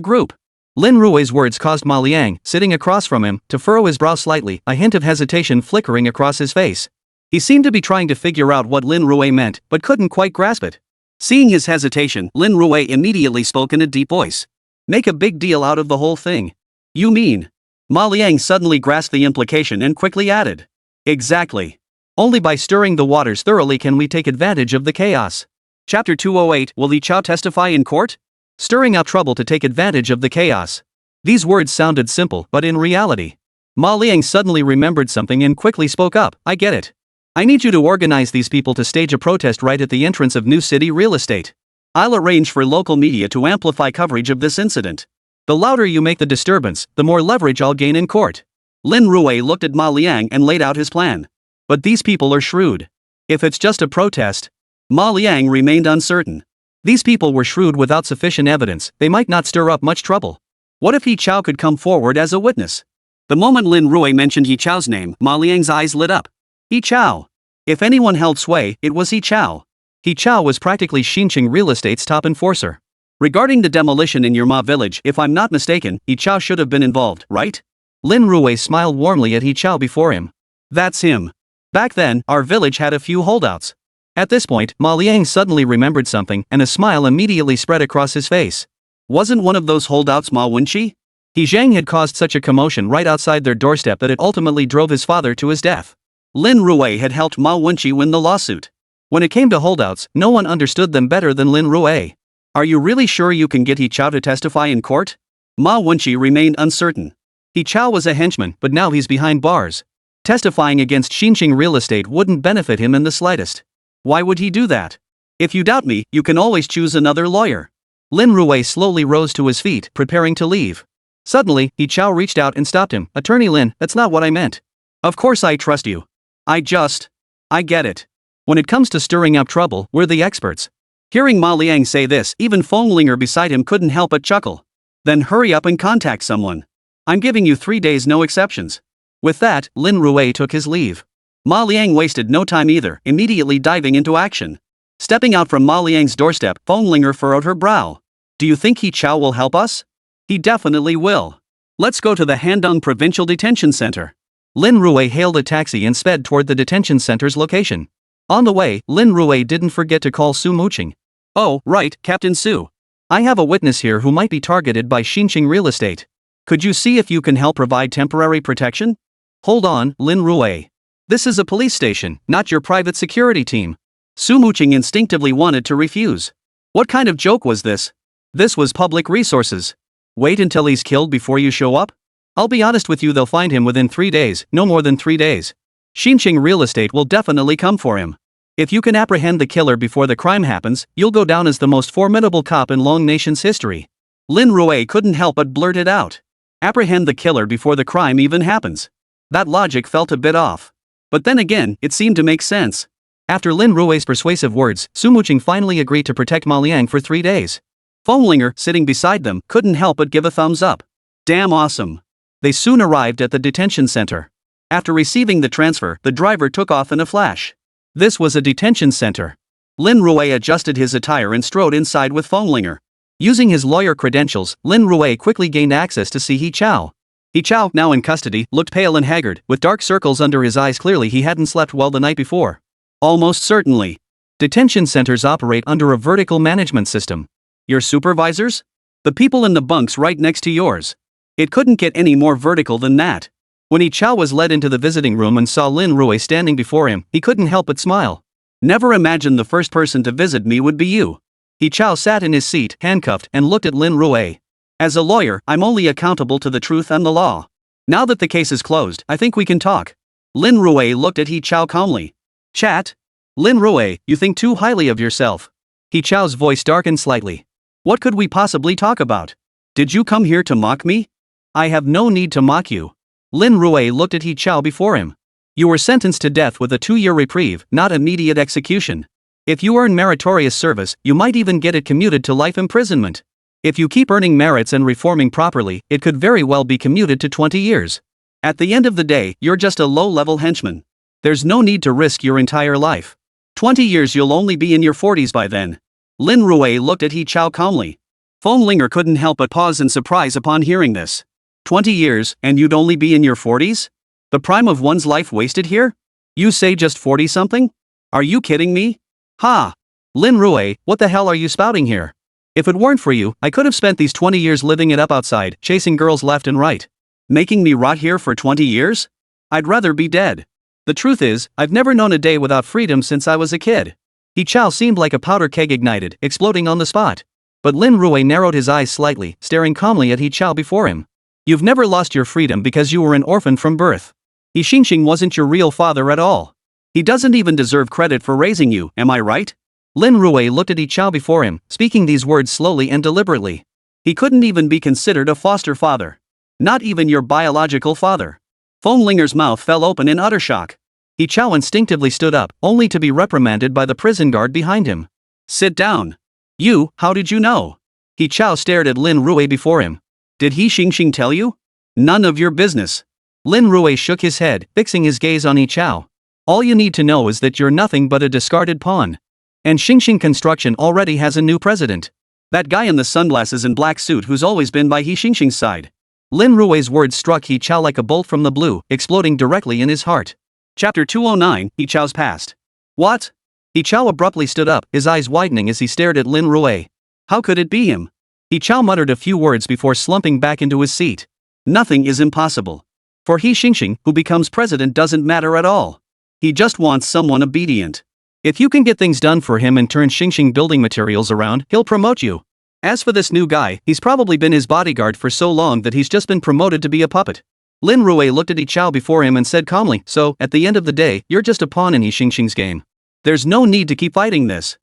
group? Lin Rui's words caused Ma Liang, sitting across from him, to furrow his brow slightly, a hint of hesitation flickering across his face. He seemed to be trying to figure out what Lin Rui meant, but couldn't quite grasp it. Seeing his hesitation, Lin Rui immediately spoke in a deep voice. Make a big deal out of the whole thing. You mean? Ma Liang suddenly grasped the implication and quickly added. Exactly. Only by stirring the waters thoroughly can we take advantage of the chaos. Chapter 208. Will Li Chao testify in court? Stirring up trouble to take advantage of the chaos. These words sounded simple, but in reality, Ma Liang suddenly remembered something and quickly spoke up. I get it. I need you to organize these people to stage a protest right at the entrance of New City Real Estate. I'll arrange for local media to amplify coverage of this incident. The louder you make the disturbance, the more leverage I'll gain in court. Lin Rui looked at Ma Liang and laid out his plan. But these people are shrewd. If it's just a protest, Ma Liang remained uncertain. These people were shrewd. Without sufficient evidence, they might not stir up much trouble. What if He Chao could come forward as a witness? The moment Lin Rui mentioned He Chao's name, Ma Liang's eyes lit up. He Chao. If anyone held sway, it was He Chao. He Chao was practically Xinjiang real estate's top enforcer. Regarding the demolition in your Ma village, if I'm not mistaken, He Chao should have been involved, right? Lin Rui smiled warmly at He Chao before him. That's him. Back then, our village had a few holdouts. At this point, Ma Liang suddenly remembered something, and a smile immediately spread across his face. Wasn't one of those holdouts Ma Wenqi? He Zhang had caused such a commotion right outside their doorstep that it ultimately drove his father to his death. Lin Rui had helped Ma Wenqi win the lawsuit. When it came to holdouts, no one understood them better than Lin Rui. Are you really sure you can get He Chao to testify in court? Ma Wenqi remained uncertain. He Chao was a henchman, but now he's behind bars. Testifying against Xinjiang real estate wouldn't benefit him in the slightest. Why would he do that? If you doubt me, you can always choose another lawyer. Lin Rui slowly rose to his feet, preparing to leave. Suddenly, He Chao reached out and stopped him. Attorney Lin, that's not what I meant. Of course I trust you. I get it. When it comes to stirring up trouble, we're the experts. Hearing Ma Liang say this, even Fenglinger beside him couldn't help but chuckle. Then hurry up and contact someone. I'm giving you 3 days, no exceptions. With that, Lin Rui took his leave. Ma Liang wasted no time either, immediately diving into action. Stepping out from Ma Liang's doorstep, Fenglinger furrowed her brow. Do you think He Chao will help us? He definitely will. Let's go to the Handong Provincial Detention Center. Lin Rui hailed a taxi and sped toward the detention center's location. On the way, Lin Rui didn't forget to call Su Muqing. Oh, right, Captain Su. I have a witness here who might be targeted by Xinjiang real estate. Could you see if you can help provide temporary protection? Hold on, Lin Rui. This is a police station, not your private security team. Su Muqing instinctively wanted to refuse. What kind of joke was this? This was public resources. Wait until he's killed before you show up? I'll be honest with you, they'll find him within 3 days, no more than 3 days. Xinjiang real estate will definitely come for him. If you can apprehend the killer before the crime happens, you'll go down as the most formidable cop in Long Nation's history. Lin Rui couldn't help but blurt it out. Apprehend the killer before the crime even happens. That logic felt a bit off. But then again, it seemed to make sense. After Lin Rui's persuasive words, Su Muqing finally agreed to protect Ma Liang for 3 days. Fenglinger, sitting beside them, couldn't help but give a thumbs up. Damn awesome. They soon arrived at the detention center. After receiving the transfer, the driver took off in a flash. This was a detention center. Lin Rui adjusted his attire and strode inside with Fenglinger. Using his lawyer credentials, Lin Rui quickly gained access to see He Chao. He Chao, now in custody, looked pale and haggard, with dark circles under his eyes. Clearly he hadn't slept well the night before. Almost certainly. Detention centers operate under a vertical management system. Your supervisors? The people in the bunks right next to yours. It couldn't get any more vertical than that. When He Chao was led into the visiting room and saw Lin Rui standing before him, he couldn't help but smile. Never imagined the first person to visit me would be you. He Chao sat in his seat, handcuffed, and looked at Lin Rui. As a lawyer, I'm only accountable to the truth and the law. Now that the case is closed, I think we can talk. Lin Rui looked at He Chao calmly. Chat? Lin Rui, you think too highly of yourself. He Chao's voice darkened slightly. What could we possibly talk about? Did you come here to mock me? I have no need to mock you. Lin Rui looked at He Chao before him. You were sentenced to death with a 2-year reprieve, not immediate execution. If you earn meritorious service, you might even get it commuted to life imprisonment. If you keep earning merits and reforming properly, it could very well be commuted to 20 years. At the end of the day, you're just a low-level henchman. There's no need to risk your entire life. 20 years, you'll only be in your 40s by then. Lin Rui looked at He Chao calmly. Feng Linger couldn't help but pause in surprise upon hearing this. 20 years, and you'd only be in your 40s? The prime of one's life wasted here? You say just 40-something? Are you kidding me? Ha! Lin Rui, what the hell are you spouting here? If it weren't for you, I could have spent these 20 years living it up outside, chasing girls left and right. Making me rot here for 20 years? I'd rather be dead. The truth is, I've never known a day without freedom since I was a kid. He Chao seemed like a powder keg ignited, exploding on the spot. But Lin Rui narrowed his eyes slightly, staring calmly at He Chao before him. You've never lost your freedom because you were an orphan from birth. He Xingxing wasn't your real father at all. He doesn't even deserve credit for raising you, am I right? Lin Rui looked at He Chao before him, speaking these words slowly and deliberately. He couldn't even be considered a foster father. Not even your biological father. Feng Linger's mouth fell open in utter shock. He Chao instinctively stood up, only to be reprimanded by the prison guard behind him. Sit down. You, how did you know? He Chao stared at Lin Rui before him. Did He Xingxing tell you? None of your business. Lin Rui shook his head, fixing his gaze on He Chao. All you need to know is that you're nothing but a discarded pawn. And Xingxing Construction already has a new president. That guy in the sunglasses and black suit who's always been by He Xingxing's side. Lin Rui's words struck He Chao like a bolt from the blue, exploding directly in his heart. Chapter 209, He Chao's Past. What? He Chao abruptly stood up, his eyes widening as he stared at Lin Rui. How could it be him? He Chao muttered a few words before slumping back into his seat. Nothing is impossible. For He Xingxing, who becomes president doesn't matter at all. He just wants someone obedient. If you can get things done for him and turn Xingxing building materials around, he'll promote you. As for this new guy, he's probably been his bodyguard for so long that he's just been promoted to be a puppet. Lin Rui looked at He Chao before him and said calmly, so, at the end of the day, you're just a pawn in He Xingxing's game. There's no need to keep fighting this.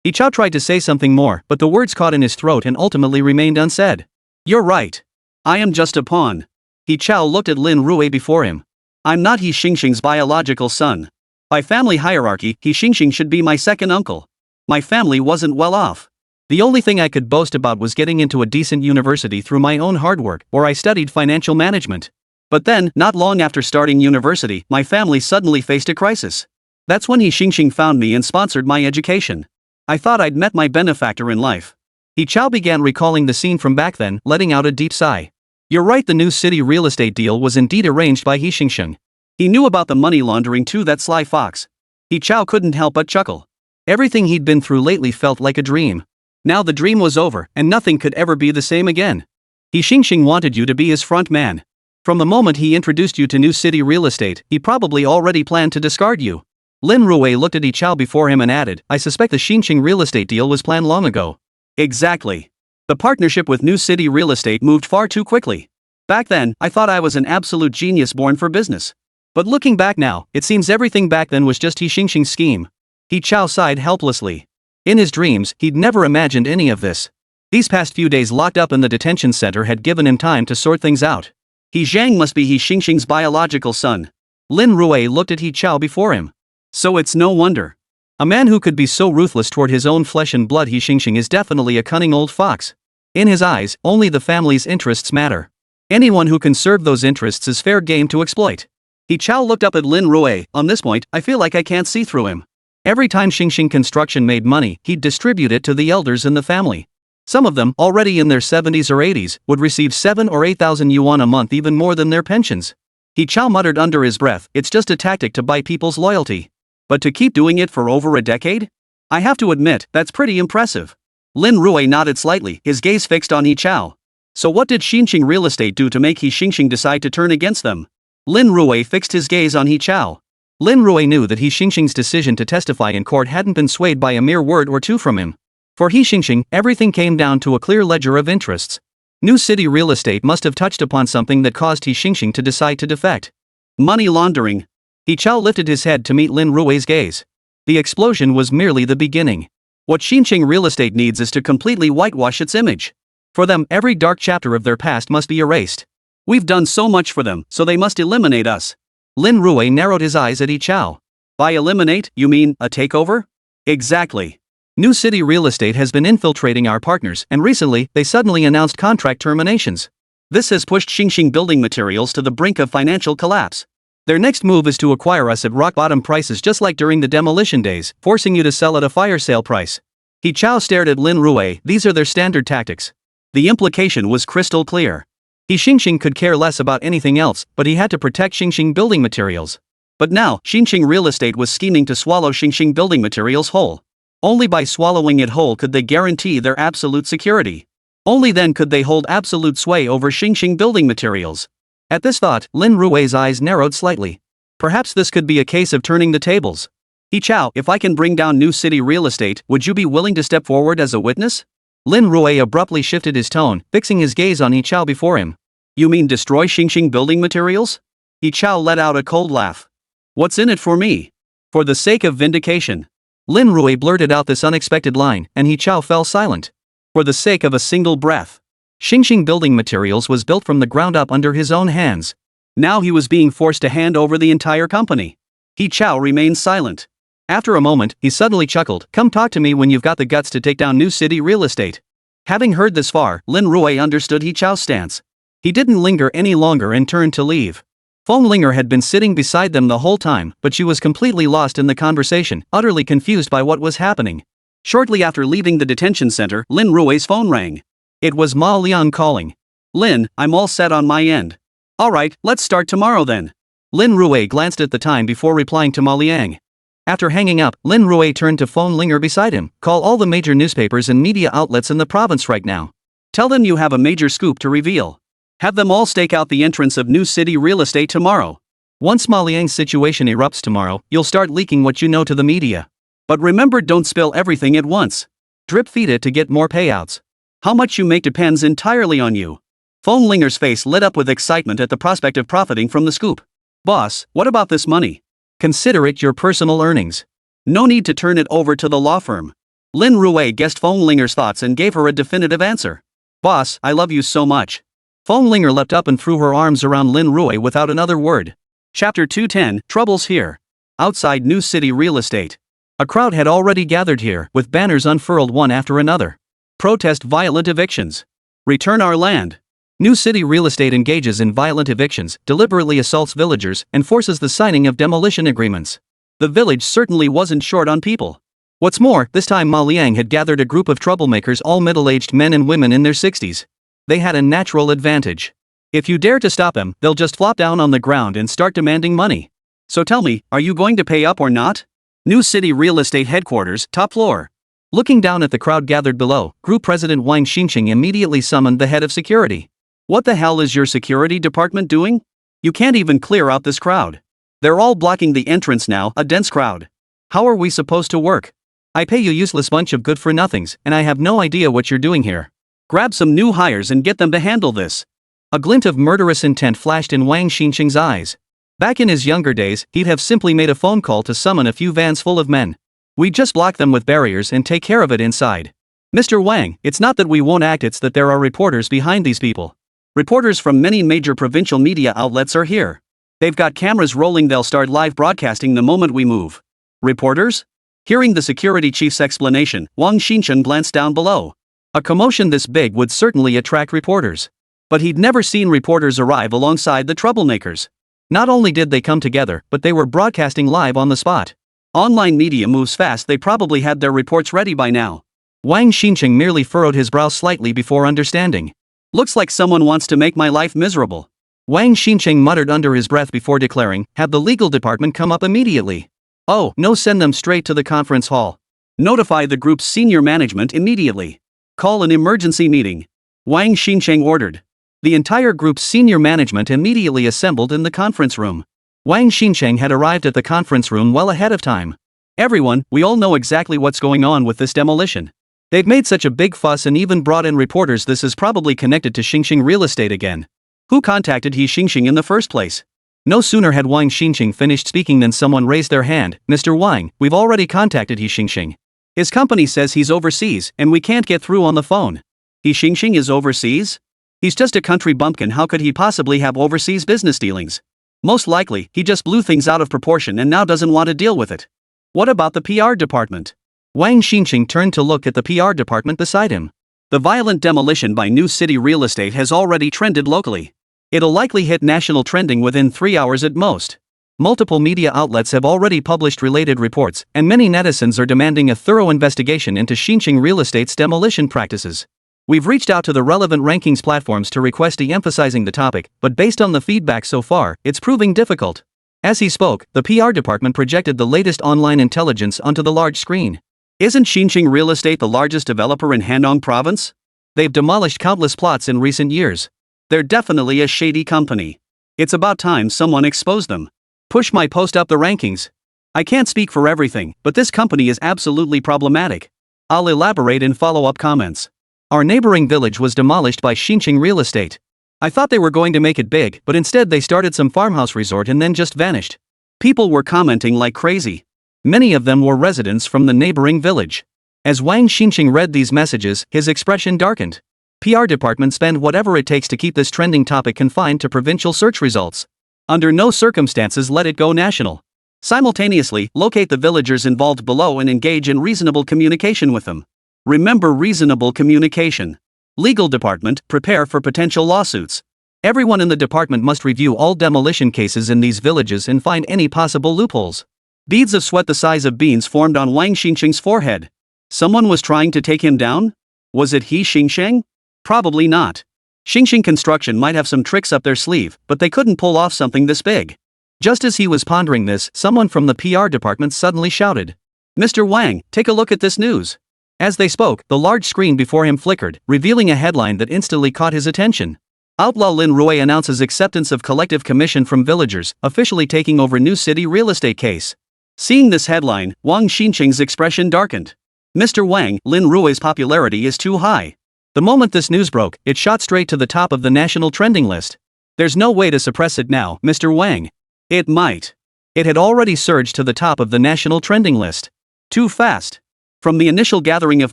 He Chao tried to say something more, but the words caught in his throat and ultimately remained unsaid. You're right. I am just a pawn. He Chao looked at Lin Rui before him. I'm not He Xingxing's biological son. By family hierarchy, He Xingxing should be my second uncle. My family wasn't well off. The only thing I could boast about was getting into a decent university through my own hard work, where I studied financial management. But then, not long after starting university, my family suddenly faced a crisis. That's when He Xingxing found me and sponsored my education. I thought I'd met my benefactor in life. He Chao began recalling the scene from back then, letting out a deep sigh. You're right, the new city real estate deal was indeed arranged by He Xingxing. He knew about the money laundering too, that sly fox. He Chao couldn't help but chuckle. Everything he'd been through lately felt like a dream. Now the dream was over, and nothing could ever be the same again. He Xingxing wanted you to be his front man. From the moment he introduced you to new city real estate, he probably already planned to discard you. Lin Rui looked at He Chao before him and added, I suspect the Xingxing real estate deal was planned long ago. Exactly. The partnership with new city real estate moved far too quickly. Back then, I thought I was an absolute genius born for business. But looking back now, it seems everything back then was just He Xingxing's scheme. He Chao sighed helplessly. In his dreams, he'd never imagined any of this. These past few days locked up in the detention center had given him time to sort things out. He Zhang must be He Xingxing's biological son. Lin Rui looked at He Chao before him. So it's no wonder. A man who could be so ruthless toward his own flesh and blood, He Xingxing is definitely a cunning old fox. In his eyes, only the family's interests matter. Anyone who can serve those interests is fair game to exploit. He Chao looked up at Lin Rui. On this point, I feel like I can't see through him. Every time Xingxing Construction made money, he'd distribute it to the elders in the family. Some of them, already in their 70s or 80s, would receive 7,000 or 8,000 yuan a month, even more than their pensions. He Chao muttered under his breath, it's just a tactic to buy people's loyalty. But to keep doing it for over a decade? I have to admit, that's pretty impressive. Lin Rui nodded slightly, his gaze fixed on He Chao. So what did Xingxing Real Estate do to make He Xingxing decide to turn against them? Lin Rui fixed his gaze on He Chao. Lin Rui knew that He Xingxing's decision to testify in court hadn't been swayed by a mere word or two from him. For He Xingxing, everything came down to a clear ledger of interests. New city real estate must have touched upon something that caused He Xingxing to decide to defect. Money laundering. He Chao lifted his head to meet Lin Rui's gaze. The explosion was merely the beginning. What Xingxing Real Estate needs is to completely whitewash its image. For them, every dark chapter of their past must be erased. We've done so much for them, so they must eliminate us. Lin Rui narrowed his eyes at He Chao. By eliminate, you mean a takeover? Exactly. New City Real Estate has been infiltrating our partners, and recently, they suddenly announced contract terminations. This has pushed Xingxing Building Materials to the brink of financial collapse. Their next move is to acquire us at rock-bottom prices just like during the demolition days, forcing you to sell at a fire sale price. He Chao stared at Lin Rui. These are their standard tactics. The implication was crystal clear. Xingxing could care less about anything else, but he had to protect Xingxing Building Materials. But now, Xingxing Real Estate was scheming to swallow Xingxing Building Materials whole. Only by swallowing it whole could they guarantee their absolute security. Only then could they hold absolute sway over Xingxing Building Materials. At this thought, Lin Rui's eyes narrowed slightly. Perhaps this could be a case of turning the tables. He Chao, if I can bring down New City Real Estate, would you be willing to step forward as a witness? Lin Rui abruptly shifted his tone, fixing his gaze on He Chao before him. You mean destroy Xingxing Building Materials? He Chao let out a cold laugh. What's in it for me? For the sake of vindication. Lin Rui blurted out this unexpected line, and He Chao fell silent. For the sake of a single breath. Xingxing Building Materials was built from the ground up under his own hands. Now he was being forced to hand over the entire company. He Chao remained silent. After a moment, he suddenly chuckled. Come talk to me when you've got the guts to take down New City Real Estate. Having heard this far, Lin Rui understood He Chao's stance. He didn't linger any longer and turned to leave. Feng Linger had been sitting beside them the whole time, but she was completely lost in the conversation, utterly confused by what was happening. Shortly after leaving the detention center, Lin Rui's phone rang. It was Ma Liang calling. Lin, I'm all set on my end. Alright, let's start tomorrow then. Lin Rui glanced at the time before replying to Ma Liang. After hanging up, Lin Rui turned to Feng Linger beside him. Call all the major newspapers and media outlets in the province right now. Tell them you have a major scoop to reveal. Have them all stake out the entrance of New City Real Estate tomorrow. Once Ma Liang's situation erupts tomorrow, you'll start leaking what you know to the media. But remember, don't spill everything at once. Drip feed it to get more payouts. How much you make depends entirely on you. Feng Linger's face lit up with excitement at the prospect of profiting from the scoop. Boss, what about this money? Consider it your personal earnings. No need to turn it over to the law firm. Lin Rui guessed Feng Linger's thoughts and gave her a definitive answer. Boss, I love you so much. Feng Linger leapt up and threw her arms around Lin Rui without another word. Chapter 210, Troubles Here. Outside New City Real Estate. A crowd had already gathered here, with banners unfurled one after another. Protest violent evictions. Return our land. New City Real Estate engages in violent evictions, deliberately assaults villagers, and forces the signing of demolition agreements. The village certainly wasn't short on people. What's more, this time Ma Liang had gathered a group of troublemakers, all middle-aged men and women in their 60s. They had a natural advantage. If you dare to stop them, they'll just flop down on the ground and start demanding money. So tell me, are you going to pay up or not? New City Real Estate Headquarters, top floor. Looking down at the crowd gathered below, Group President Wang Xingxing immediately summoned the head of security. What the hell is your security department doing? You can't even clear out this crowd. They're all blocking the entrance now, a dense crowd. How are we supposed to work? I pay you useless bunch of good-for-nothings, and I have no idea what you're doing here. Grab some new hires and get them to handle this. A glint of murderous intent flashed in Wang Xingxing's eyes. Back in his younger days, he'd have simply made a phone call to summon a few vans full of men. We'd just block them with barriers and take care of it inside. Mr. Wang, it's not that we won't act, it's that there are reporters behind these people. Reporters from many major provincial media outlets are here. They've got cameras rolling, they'll start live broadcasting the moment we move. Reporters? Hearing the security chief's explanation, Wang Xingxing glanced down below. A commotion this big would certainly attract reporters. But he'd never seen reporters arrive alongside the troublemakers. Not only did they come together, but they were broadcasting live on the spot. Online media moves fast, they probably had their reports ready by now. Wang Xingxing merely furrowed his brow slightly before understanding. Looks like someone wants to make my life miserable. Wang Xingxing muttered under his breath before declaring, have the legal department come up immediately. Oh, no, send them straight to the conference hall. Notify the group's senior management immediately. Call an emergency meeting. Wang Xingxing ordered. The entire group's senior management immediately assembled in the conference room. Wang Xingxing had arrived at the conference room well ahead of time. Everyone, we all know exactly what's going on with this demolition. They've made such a big fuss and even brought in reporters. This is probably connected to Xingxing Real Estate again. Who contacted Xingxing in the first place? No sooner had Wang Xingxing finished speaking than someone raised their hand. Mr. Wang, we've already contacted Xingxing. His company says he's overseas, and we can't get through on the phone. Xingxing is overseas? He's just a country bumpkin, how could he possibly have overseas business dealings? Most likely, he just blew things out of proportion and now doesn't want to deal with it. What about the PR department? Wang Xinqing turned to look at the PR department beside him. The violent demolition by New City Real Estate has already trended locally. It'll likely hit national trending within 3 hours at most. Multiple media outlets have already published related reports, and many netizens are demanding a thorough investigation into Xinqing Real Estate's demolition practices. We've reached out to the relevant rankings platforms to request de-emphasizing the topic, but based on the feedback so far, it's proving difficult. As he spoke, the PR department projected the latest online intelligence onto the large screen. Isn't Xinqing Real Estate the largest developer in Handong Province? They've demolished countless plots in recent years. They're definitely a shady company. It's about time someone exposed them. Push my post up the rankings. I can't speak for everything, but this company is absolutely problematic. I'll elaborate in follow-up comments. Our neighboring village was demolished by Xinqing Real Estate. I thought they were going to make it big, but instead they started some farmhouse resort and then just vanished. People were commenting like crazy. Many of them were residents from the neighboring village. As Wang Xinqing read these messages, his expression darkened. PR department spend whatever it takes to keep this trending topic confined to provincial search results. Under no circumstances let it go national. Simultaneously, locate the villagers involved below and engage in reasonable communication with them. Remember reasonable communication. Legal department, prepare for potential lawsuits. Everyone in the department must review all demolition cases in these villages and find any possible loopholes. Beads of sweat the size of beans formed on Wang Xinqing's forehead. Someone was trying to take him down? Was it he Xinqing? Probably not. Xinqing Construction might have some tricks up their sleeve, but they couldn't pull off something this big. Just as he was pondering this, someone from the PR department suddenly shouted, "Mr. Wang, take a look at this news." As they spoke, the large screen before him flickered, revealing a headline that instantly caught his attention. Outlaw Lin Rui announces acceptance of collective commission from villagers, officially taking over New City Real Estate case. Seeing this headline, Wang Xinqing's expression darkened. Mr. Wang, Lin Rui's popularity is too high. The moment this news broke, it shot straight to the top of the national trending list. There's no way to suppress it now, Mr. Wang. It might. It had already surged to the top of the national trending list. Too fast. From the initial gathering of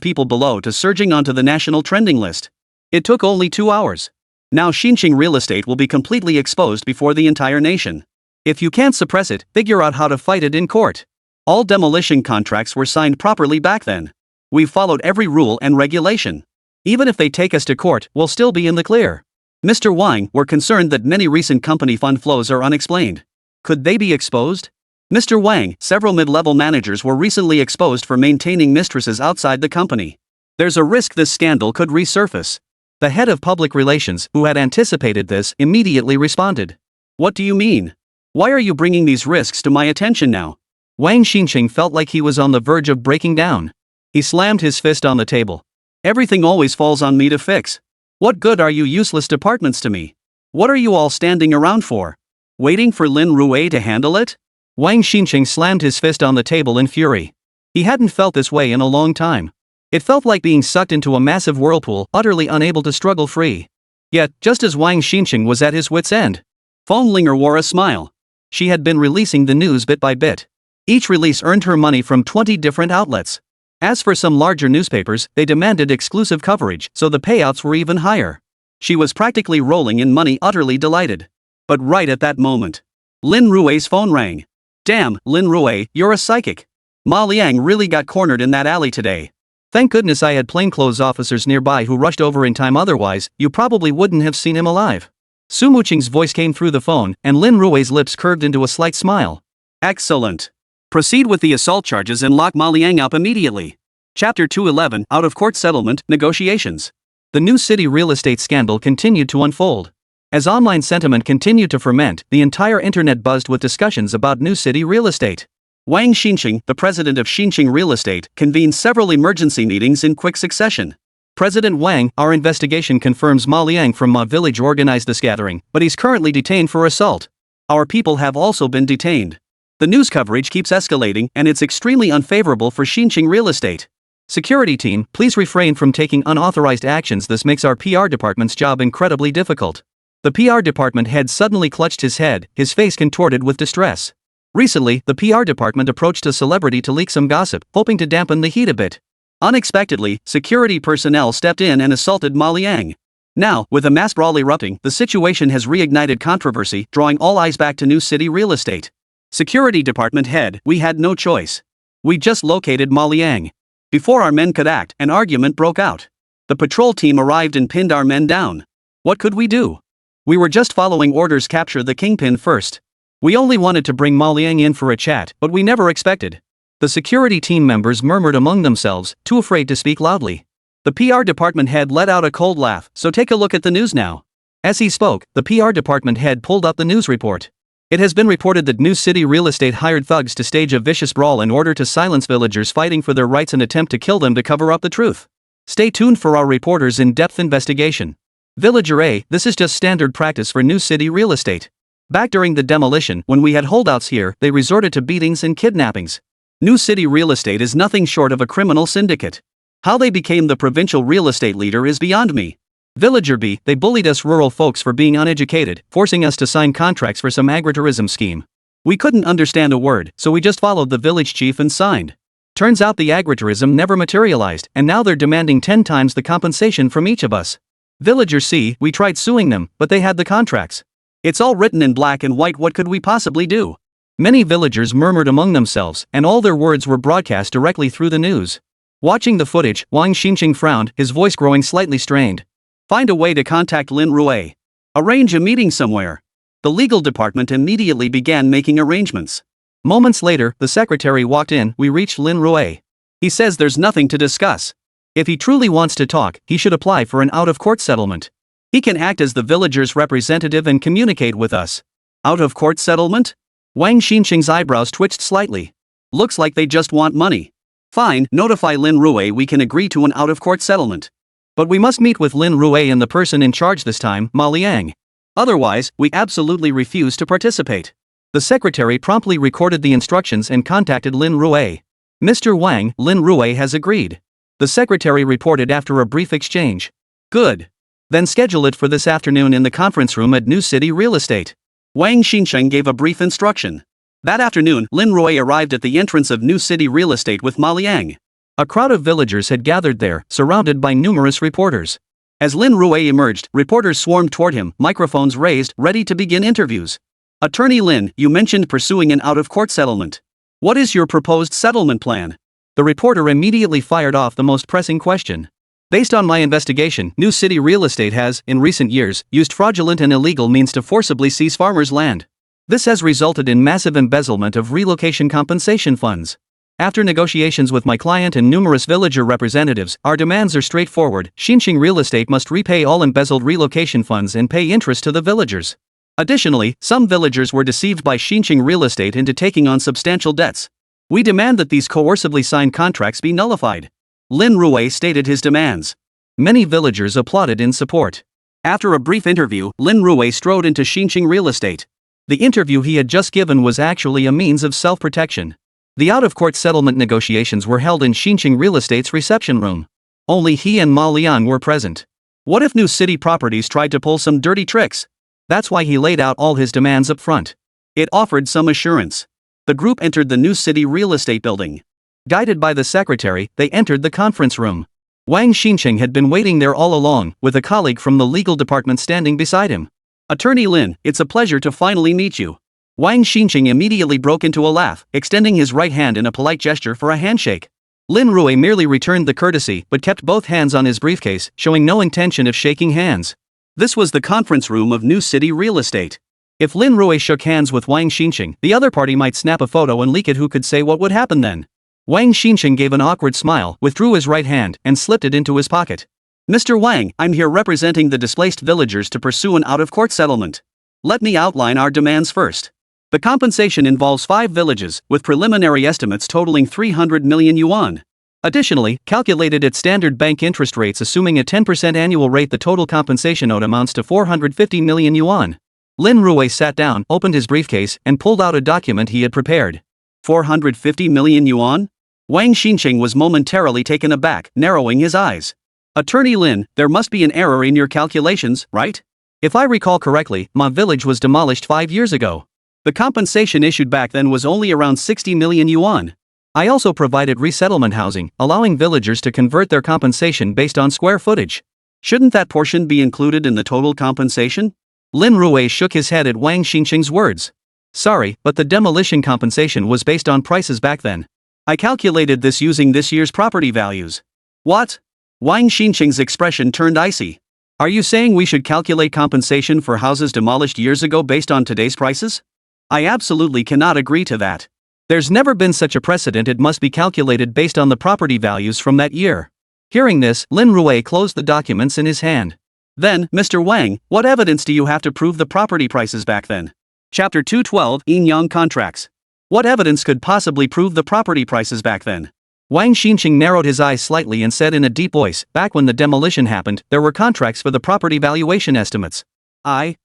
people below to surging onto the national trending list. It took only 2 hours. Now Xinqing Real Estate will be completely exposed before the entire nation. If you can't suppress it, figure out how to fight it in court. All demolition contracts were signed properly back then. We've followed every rule and regulation. Even if they take us to court, we'll still be in the clear. Mr. Wang, we're concerned that many recent company fund flows are unexplained. Could they be exposed? Mr. Wang, several mid-level managers were recently exposed for maintaining mistresses outside the company. There's a risk this scandal could resurface. The head of public relations, who had anticipated this, immediately responded. What do you mean? Why are you bringing these risks to my attention now? Wang Xinqing felt like he was on the verge of breaking down. He slammed his fist on the table. Everything always falls on me to fix. What good are you useless departments to me? What are you all standing around for? Waiting for Lin Rui to handle it? Wang Xinqing slammed his fist on the table in fury. He hadn't felt this way in a long time. It felt like being sucked into a massive whirlpool, utterly unable to struggle free. Yet, just as Wang Xinqing was at his wit's end, Feng Linger wore a smile. She had been releasing the news bit by bit. Each release earned her money from 20 different outlets. As for some larger newspapers, they demanded exclusive coverage, so the payouts were even higher. She was practically rolling in money, utterly delighted. But right at that moment, Lin Rui's phone rang. Damn, Lin Rui, you're a psychic. Ma Liang really got cornered in that alley today. Thank goodness I had plainclothes officers nearby who rushed over in time, otherwise, you probably wouldn't have seen him alive. Su Muqing's voice came through the phone, and Lin Rui's lips curved into a slight smile. Excellent. Proceed with the assault charges and lock Ma Liang up immediately. Chapter 211, Out-of-Court Settlement, Negotiations. The New City Real Estate scandal continued to unfold. As online sentiment continued to ferment, the entire internet buzzed with discussions about New City Real Estate. Wang Xinqing, the president of Xinqing Real Estate, convened several emergency meetings in quick succession. President Wang, our investigation confirms Ma Liang from Ma Village organized this gathering, but he's currently detained for assault. Our people have also been detained. The news coverage keeps escalating, and it's extremely unfavorable for Xinqing Real Estate. Security team, please refrain from taking unauthorized actions. This makes our PR department's job incredibly difficult. The PR department head suddenly clutched his head, his face contorted with distress. Recently, the PR department approached a celebrity to leak some gossip, hoping to dampen the heat a bit. Unexpectedly, security personnel stepped in and assaulted Ma Liang. Now, with a mass brawl erupting, the situation has reignited controversy, drawing all eyes back to New City Real Estate. Security department head, we had no choice. We just located Ma Liang. Before our men could act, an argument broke out. The patrol team arrived and pinned our men down. What could we do? We were just following orders: capture the kingpin first. We only wanted to bring Ma Liang in for a chat, but we never expected. The security team members murmured among themselves, too afraid to speak loudly. The PR department head let out a cold laugh. So take a look at the news now. As he spoke, the PR department head pulled up the news report. It has been reported that New City Real Estate hired thugs to stage a vicious brawl in order to silence villagers fighting for their rights and attempt to kill them to cover up the truth. Stay tuned for our reporter's in-depth investigation. Villager A, this is just standard practice for New City Real Estate. Back during the demolition, when we had holdouts here, they resorted to beatings and kidnappings. New City Real Estate is nothing short of a criminal syndicate. How they became the provincial real estate leader is beyond me. Villager B, they bullied us rural folks for being uneducated, forcing us to sign contracts for some agritourism scheme. We couldn't understand a word, so we just followed the village chief and signed. Turns out the agritourism never materialized, and now they're demanding 10 times the compensation from each of us. Villager C, we tried suing them, but they had the contracts. It's all written in black and white. What could we possibly do? Many villagers murmured among themselves, and all their words were broadcast directly through the news. Watching the footage, Wang Xinqing frowned, his voice growing slightly strained. Find a way to contact Lin Rui. Arrange a meeting somewhere. The legal department immediately began making arrangements. Moments later, the secretary walked in. We reached Lin Rui. He says there's nothing to discuss. If he truly wants to talk, he should apply for an out-of-court settlement. He can act as the villagers' representative and communicate with us. Out-of-court settlement? Wang Xinqing's eyebrows twitched slightly. Looks like they just want money. Fine, notify Lin Rui we can agree to an out-of-court settlement. But we must meet with Lin Rui and the person in charge this time, Ma Liang. Otherwise, we absolutely refuse to participate. The secretary promptly recorded the instructions and contacted Lin Rui. Mr. Wang, Lin Rui has agreed. The secretary reported after a brief exchange. Good. Then schedule it for this afternoon in the conference room at New City Real Estate. Wang Xinqing gave a brief instruction. That afternoon, Lin Rui arrived at the entrance of New City Real Estate with Ma Liang. A crowd of villagers had gathered there, surrounded by numerous reporters. As Lin Rui emerged, reporters swarmed toward him, microphones raised, ready to begin interviews. Attorney Lin, you mentioned pursuing an out-of-court settlement. What is your proposed settlement plan? The reporter immediately fired off the most pressing question. Based on my investigation, New City Real Estate has, in recent years, used fraudulent and illegal means to forcibly seize farmers' land. This has resulted in massive embezzlement of relocation compensation funds. After negotiations with my client and numerous villager representatives, our demands are straightforward. Xinqing Real Estate must repay all embezzled relocation funds and pay interest to the villagers. Additionally, some villagers were deceived by Xinqing Real Estate into taking on substantial debts. We demand that these coercively signed contracts be nullified. Lin Rui stated his demands. Many villagers applauded in support. After a brief interview, Lin Rui strode into Xinqing Real Estate. The interview he had just given was actually a means of self-protection. The out-of-court settlement negotiations were held in Xinqing Real Estate's reception room. Only he and Ma Liang were present. What if New City Properties tried to pull some dirty tricks? That's why he laid out all his demands up front. It offered some assurance. The group entered the New City Real Estate building. Guided by the secretary, they entered the conference room. Wang Xinqing had been waiting there all along, with a colleague from the legal department standing beside him. Attorney Lin, it's a pleasure to finally meet you. Wang Xinqing immediately broke into a laugh, extending his right hand in a polite gesture for a handshake. Lin Rui merely returned the courtesy but kept both hands on his briefcase, showing no intention of shaking hands. This was the conference room of New City Real Estate. If Lin Rui shook hands with Wang Xinqing, the other party might snap a photo and leak it. Who could say what would happen then? Wang Xinqing gave an awkward smile, withdrew his right hand, and slipped it into his pocket. Mr. Wang, I'm here representing the displaced villagers to pursue an out-of-court settlement. Let me outline our demands first. The compensation involves 5 villages, with preliminary estimates totaling 300 million yuan. Additionally, calculated at standard bank interest rates assuming a 10% annual rate, the total compensation owed amounts to 450 million yuan. Lin Rui sat down, opened his briefcase, and pulled out a document he had prepared. 450 million yuan? Wang Xinqing was momentarily taken aback, narrowing his eyes. Attorney Lin, there must be an error in your calculations, right? If I recall correctly, my village was demolished 5 years ago. The compensation issued back then was only around 60 million yuan. I also provided resettlement housing, allowing villagers to convert their compensation based on square footage. Shouldn't that portion be included in the total compensation? Lin Rui shook his head at Wang Xinqing's words. Sorry, but the demolition compensation was based on prices back then. I calculated this using this year's property values. What? Wang Xinqing's expression turned icy. Are you saying we should calculate compensation for houses demolished years ago based on today's prices? I absolutely cannot agree to that. There's never been such a precedent. It must be calculated based on the property values from that year. Hearing this, Lin Rui closed the documents in his hand. Then, Mr. Wang, what evidence do you have to prove the property prices back then? Chapter 212, Yin-Yang Contracts. What evidence could possibly prove the property prices back then? Wang Xinqing narrowed his eyes slightly and said in a deep voice, back when the demolition happened, there were contracts for the property valuation estimates. At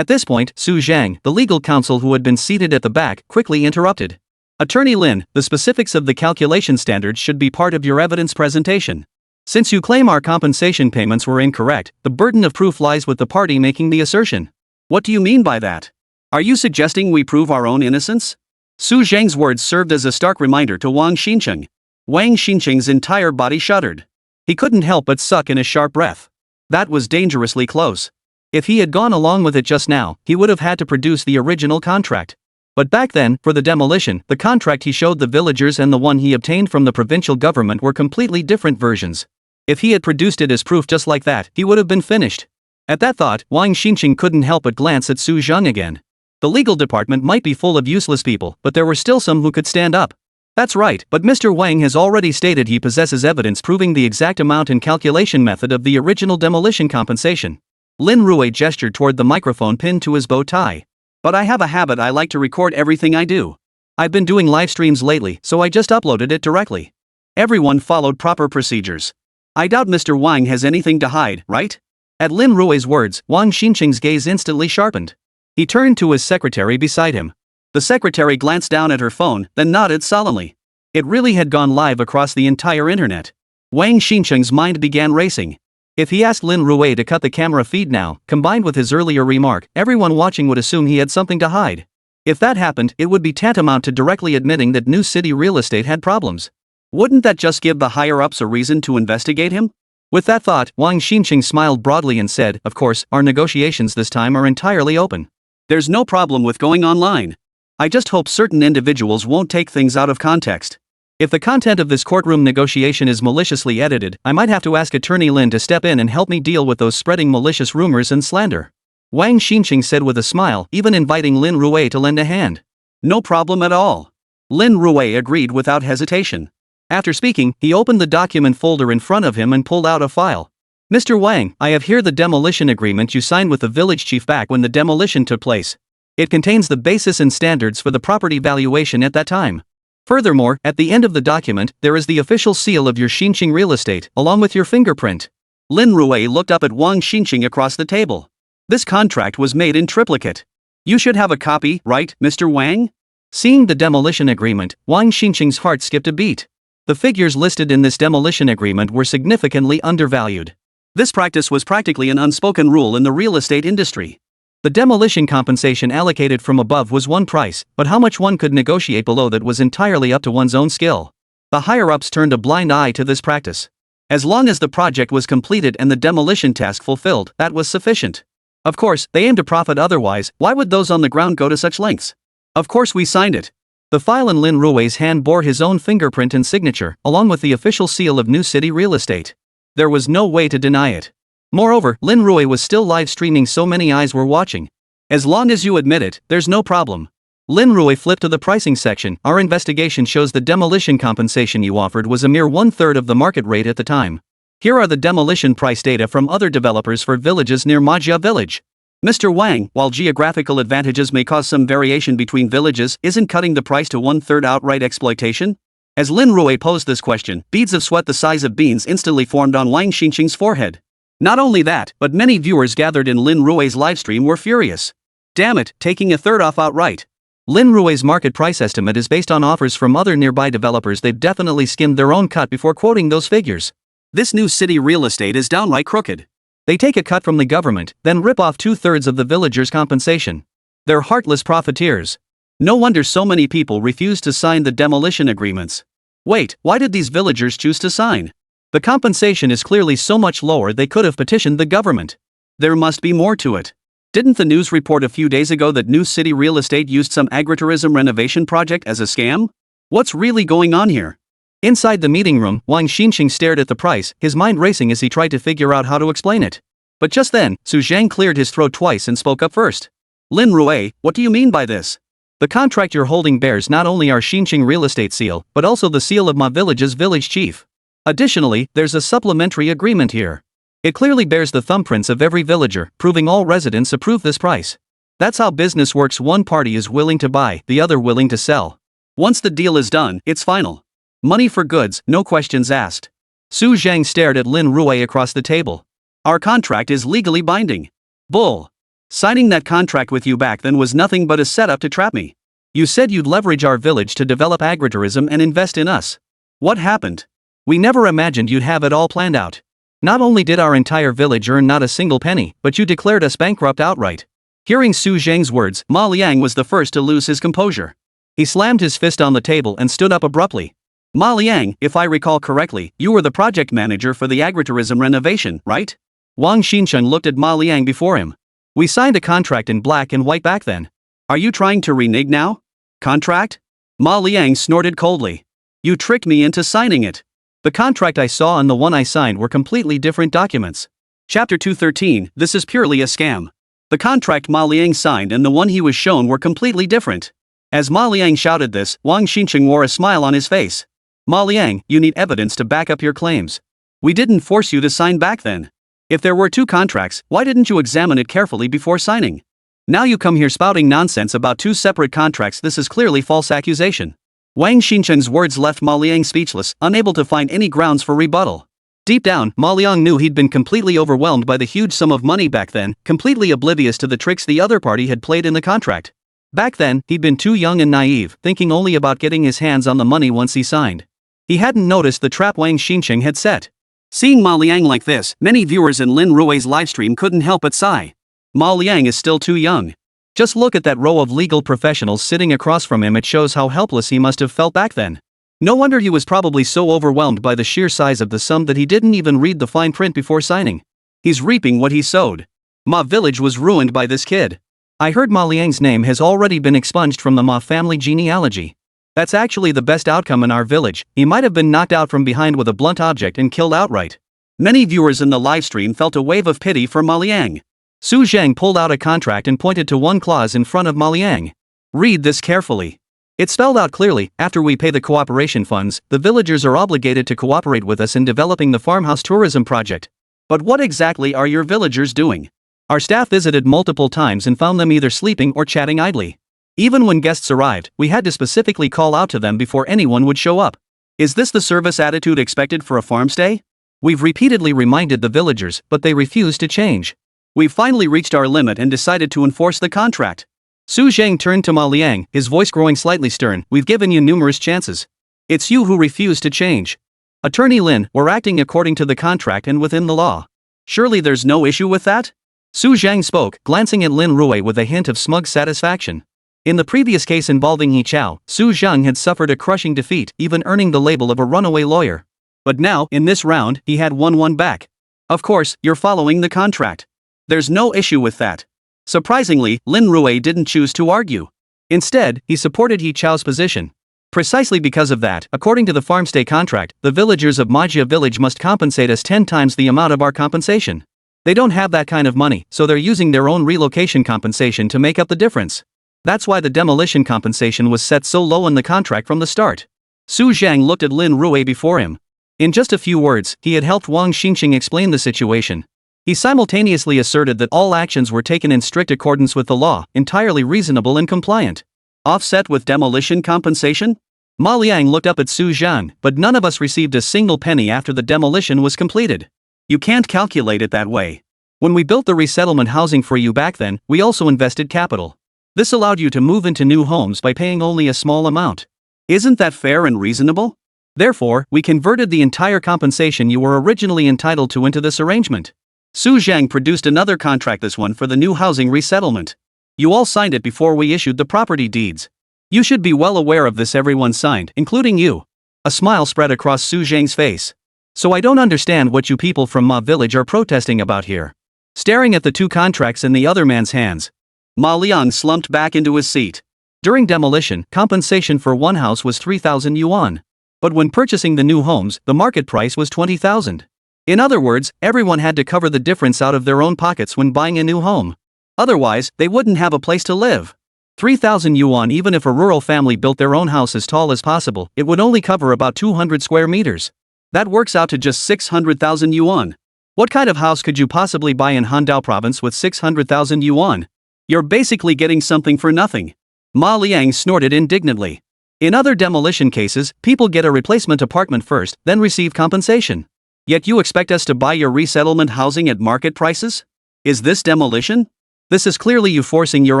this point, Su Zhang, the legal counsel who had been seated at the back, quickly interrupted. Attorney Lin, the specifics of the calculation standards should be part of your evidence presentation. Since you claim our compensation payments were incorrect, the burden of proof lies with the party making the assertion. What do you mean by that? Are you suggesting we prove our own innocence? Su Zhang's words served as a stark reminder to Wang Xinqing. Wang Xinqing's entire body shuddered. He couldn't help but suck in a sharp breath. That was dangerously close. If he had gone along with it just now, he would have had to produce the original contract. But back then, for the demolition, the contract he showed the villagers and the one he obtained from the provincial government were completely different versions. If he had produced it as proof just like that, he would have been finished. At that thought, Wang Xinqing couldn't help but glance at Su Zhang again. The legal department might be full of useless people, but there were still some who could stand up. That's right, but Mr. Wang has already stated he possesses evidence proving the exact amount and calculation method of the original demolition compensation. Lin Rui gestured toward the microphone pinned to his bow tie. But I have a habit. I like to record everything I do. I've been doing live streams lately, so I just uploaded it directly. Everyone followed proper procedures. I doubt Mr. Wang has anything to hide, right? At Lin Rui's words, Wang Xinqing's gaze instantly sharpened. He turned to his secretary beside him. The secretary glanced down at her phone, then nodded solemnly. It really had gone live across the entire internet. Wang Xinqing's mind began racing. If he asked Lin Rui to cut the camera feed now, combined with his earlier remark, everyone watching would assume he had something to hide. If that happened, it would be tantamount to directly admitting that New City real estate had problems. Wouldn't that just give the higher-ups a reason to investigate him? With that thought, Wang Xinqing smiled broadly and said, of course, our negotiations this time are entirely open. There's no problem with going online. I just hope certain individuals won't take things out of context. If the content of this courtroom negotiation is maliciously edited, I might have to ask Attorney Lin to step in and help me deal with those spreading malicious rumors and slander. Wang Xinqing said with a smile, even inviting Lin Rui to lend a hand. No problem at all. Lin Rui agreed without hesitation. After speaking, he opened the document folder in front of him and pulled out a file. Mr. Wang, I have here the demolition agreement you signed with the village chief back when the demolition took place. It contains the basis and standards for the property valuation at that time. Furthermore, at the end of the document, there is the official seal of your Xinqing real estate, along with your fingerprint. Lin Rui looked up at Wang Xinqing across the table. This contract was made in triplicate. You should have a copy, right, Mr. Wang? Seeing the demolition agreement, Wang Xinqing's heart skipped a beat. The figures listed in this demolition agreement were significantly undervalued. This practice was practically an unspoken rule in the real estate industry. The demolition compensation allocated from above was one price, but how much one could negotiate below that was entirely up to one's own skill. The higher-ups turned a blind eye to this practice. As long as the project was completed and the demolition task fulfilled, that was sufficient. Of course, they aimed to profit otherwise. Why would those on the ground go to such lengths? Of course we signed it. The file in Lin Rui's hand bore his own fingerprint and signature, along with the official seal of New City Real Estate. There was no way to deny it. Moreover, Lin Rui was still live streaming, so many eyes were watching. As long as you admit it, there's no problem. Lin Rui flipped to the pricing section. Our investigation shows the demolition compensation you offered was a mere 1/3 of the market rate at the time. Here are the demolition price data from other developers for villages near Manhwa village. Mr. Wang, while geographical advantages may cause some variation between villages, isn't cutting the price to 1/3 outright exploitation? As Lin Rui posed this question, beads of sweat the size of beans instantly formed on Wang Xinqing's forehead. Not only that, but many viewers gathered in Lin Rui's livestream were furious. Damn it, taking 1/3 off outright. Lin Rui's market price estimate is based on offers from other nearby developers. They've definitely skimmed their own cut before quoting those figures. This New City real estate is downright crooked. They take a cut from the government, then rip off 2/3 of the villagers' compensation. They're heartless profiteers. No wonder so many people refused to sign the demolition agreements. Wait, why did these villagers choose to sign? The compensation is clearly so much lower they could have petitioned the government. There must be more to it. Didn't the news report a few days ago that New City Real Estate used some agritourism renovation project as a scam? What's really going on here? Inside the meeting room, Wang Xinqing stared at the price, his mind racing as he tried to figure out how to explain it. But just then, Su Zhang cleared his throat twice and spoke up first. Lin Rui, what do you mean by this? The contract you're holding bears not only our Xinqing real estate seal, but also the seal of Ma Village's village chief. Additionally, there's a supplementary agreement here. It clearly bears the thumbprints of every villager, proving all residents approve this price. That's how business works. One party is willing to buy, the other willing to sell. Once the deal is done, it's final. Money for goods, no questions asked. Su Zhang stared at Lin Rui across the table. Our contract is legally binding. Bull. Signing that contract with you back then was nothing but a setup to trap me. You said you'd leverage our village to develop agritourism and invest in us. What happened? We never imagined you'd have it all planned out. Not only did our entire village earn not a single penny, but you declared us bankrupt outright. Hearing Su Zhang's words, Ma Liang was the first to lose his composure. He slammed his fist on the table and stood up abruptly. Ma Liang, if I recall correctly, you were the project manager for the agritourism renovation, right? Wang Xinqing looked at Ma Liang before him. We signed a contract in black and white back then. Are you trying to renege now? Contract? Ma Liang snorted coldly. You tricked me into signing it. The contract I saw and the one I signed were completely different documents. Chapter 213, this is purely a scam. The contract Ma Liang signed and the one he was shown were completely different. As Ma Liang shouted this, Wang Xinqing wore a smile on his face. Ma Liang, you need evidence to back up your claims. We didn't force you to sign back then. If there were two contracts, why didn't you examine it carefully before signing? Now you come here spouting nonsense about two separate contracts. This is clearly false accusation. Wang Xinqing's words left Ma Liang speechless, unable to find any grounds for rebuttal. Deep down, Ma Liang knew he'd been completely overwhelmed by the huge sum of money back then, completely oblivious to the tricks the other party had played in the contract. Back then, he'd been too young and naive, thinking only about getting his hands on the money once he signed. He hadn't noticed the trap Wang Xinqing had set. Seeing Ma Liang like this, many viewers in Lin Rui's livestream couldn't help but sigh. Ma Liang is still too young. Just look at that row of legal professionals sitting across from him. It shows how helpless he must have felt back then. No wonder he was probably so overwhelmed by the sheer size of the sum that he didn't even read the fine print before signing. He's reaping what he sowed. Ma Village was ruined by this kid. I heard Ma Liang's name has already been expunged from the Ma family genealogy. That's actually the best outcome in our village. He might have been knocked out from behind with a blunt object and killed outright. Many viewers in the livestream felt a wave of pity for Ma Liang. Su Zhang pulled out a contract and pointed to one clause in front of Ma Liang. Read this carefully. It spelled out clearly, after we pay the cooperation funds, the villagers are obligated to cooperate with us in developing the farmhouse tourism project. But what exactly are your villagers doing? Our staff visited multiple times and found them either sleeping or chatting idly. Even when guests arrived, we had to specifically call out to them before anyone would show up. Is this the service attitude expected for a farm stay? We've repeatedly reminded the villagers, but they refuse to change. We've finally reached our limit and decided to enforce the contract. Su Zhang turned to Ma Liang, his voice growing slightly stern. We've given you numerous chances. It's you who refuse to change. Attorney Lin, we're acting according to the contract and within the law. Surely there's no issue with that? Su Zhang spoke, glancing at Lin Rui with a hint of smug satisfaction. In the previous case involving He Chao, Su Zhang had suffered a crushing defeat, even earning the label of a runaway lawyer. But now, in this round, he had won one back. Of course, you're following the contract. There's no issue with that. Surprisingly, Lin Rui didn't choose to argue. Instead, he supported He Chao's position. Precisely because of that, according to the farmstay contract, the villagers of Manhwa village must compensate us 10 times the amount of our compensation. They don't have that kind of money, so they're using their own relocation compensation to make up the difference. That's why the demolition compensation was set so low in the contract from the start. Su Zhang looked at Lin Rui before him. In just a few words, he had helped Wang Xinqing explain the situation. He simultaneously asserted that all actions were taken in strict accordance with the law, entirely reasonable and compliant. Offset with demolition compensation? Ma Liang looked up at Su Zhang, but none of us received a single penny after the demolition was completed. You can't calculate it that way. When we built the resettlement housing for you back then, we also invested capital. This allowed you to move into new homes by paying only a small amount. Isn't that fair and reasonable? Therefore, we converted the entire compensation you were originally entitled to into this arrangement. Su Zhang produced another contract, this one for the new housing resettlement. You all signed it before we issued the property deeds. You should be well aware of this. Everyone signed, including you. A smile spread across Su Zhang's face. So I don't understand what you people from Ma village are protesting about here. Staring at the two contracts in the other man's hands, Ma Liang slumped back into his seat. During demolition, compensation for one house was 3,000 yuan. But when purchasing the new homes, the market price was 20,000. In other words, everyone had to cover the difference out of their own pockets when buying a new home. Otherwise, they wouldn't have a place to live. 3,000 yuan. Even if a rural family built their own house as tall as possible, it would only cover about 200 square meters. That works out to just 600,000 yuan. What kind of house could you possibly buy in Handao province with 600,000 yuan? You're basically getting something for nothing. Ma Liang snorted indignantly. In other demolition cases, people get a replacement apartment first, then receive compensation. Yet you expect us to buy your resettlement housing at market prices? Is this demolition? This is clearly you forcing your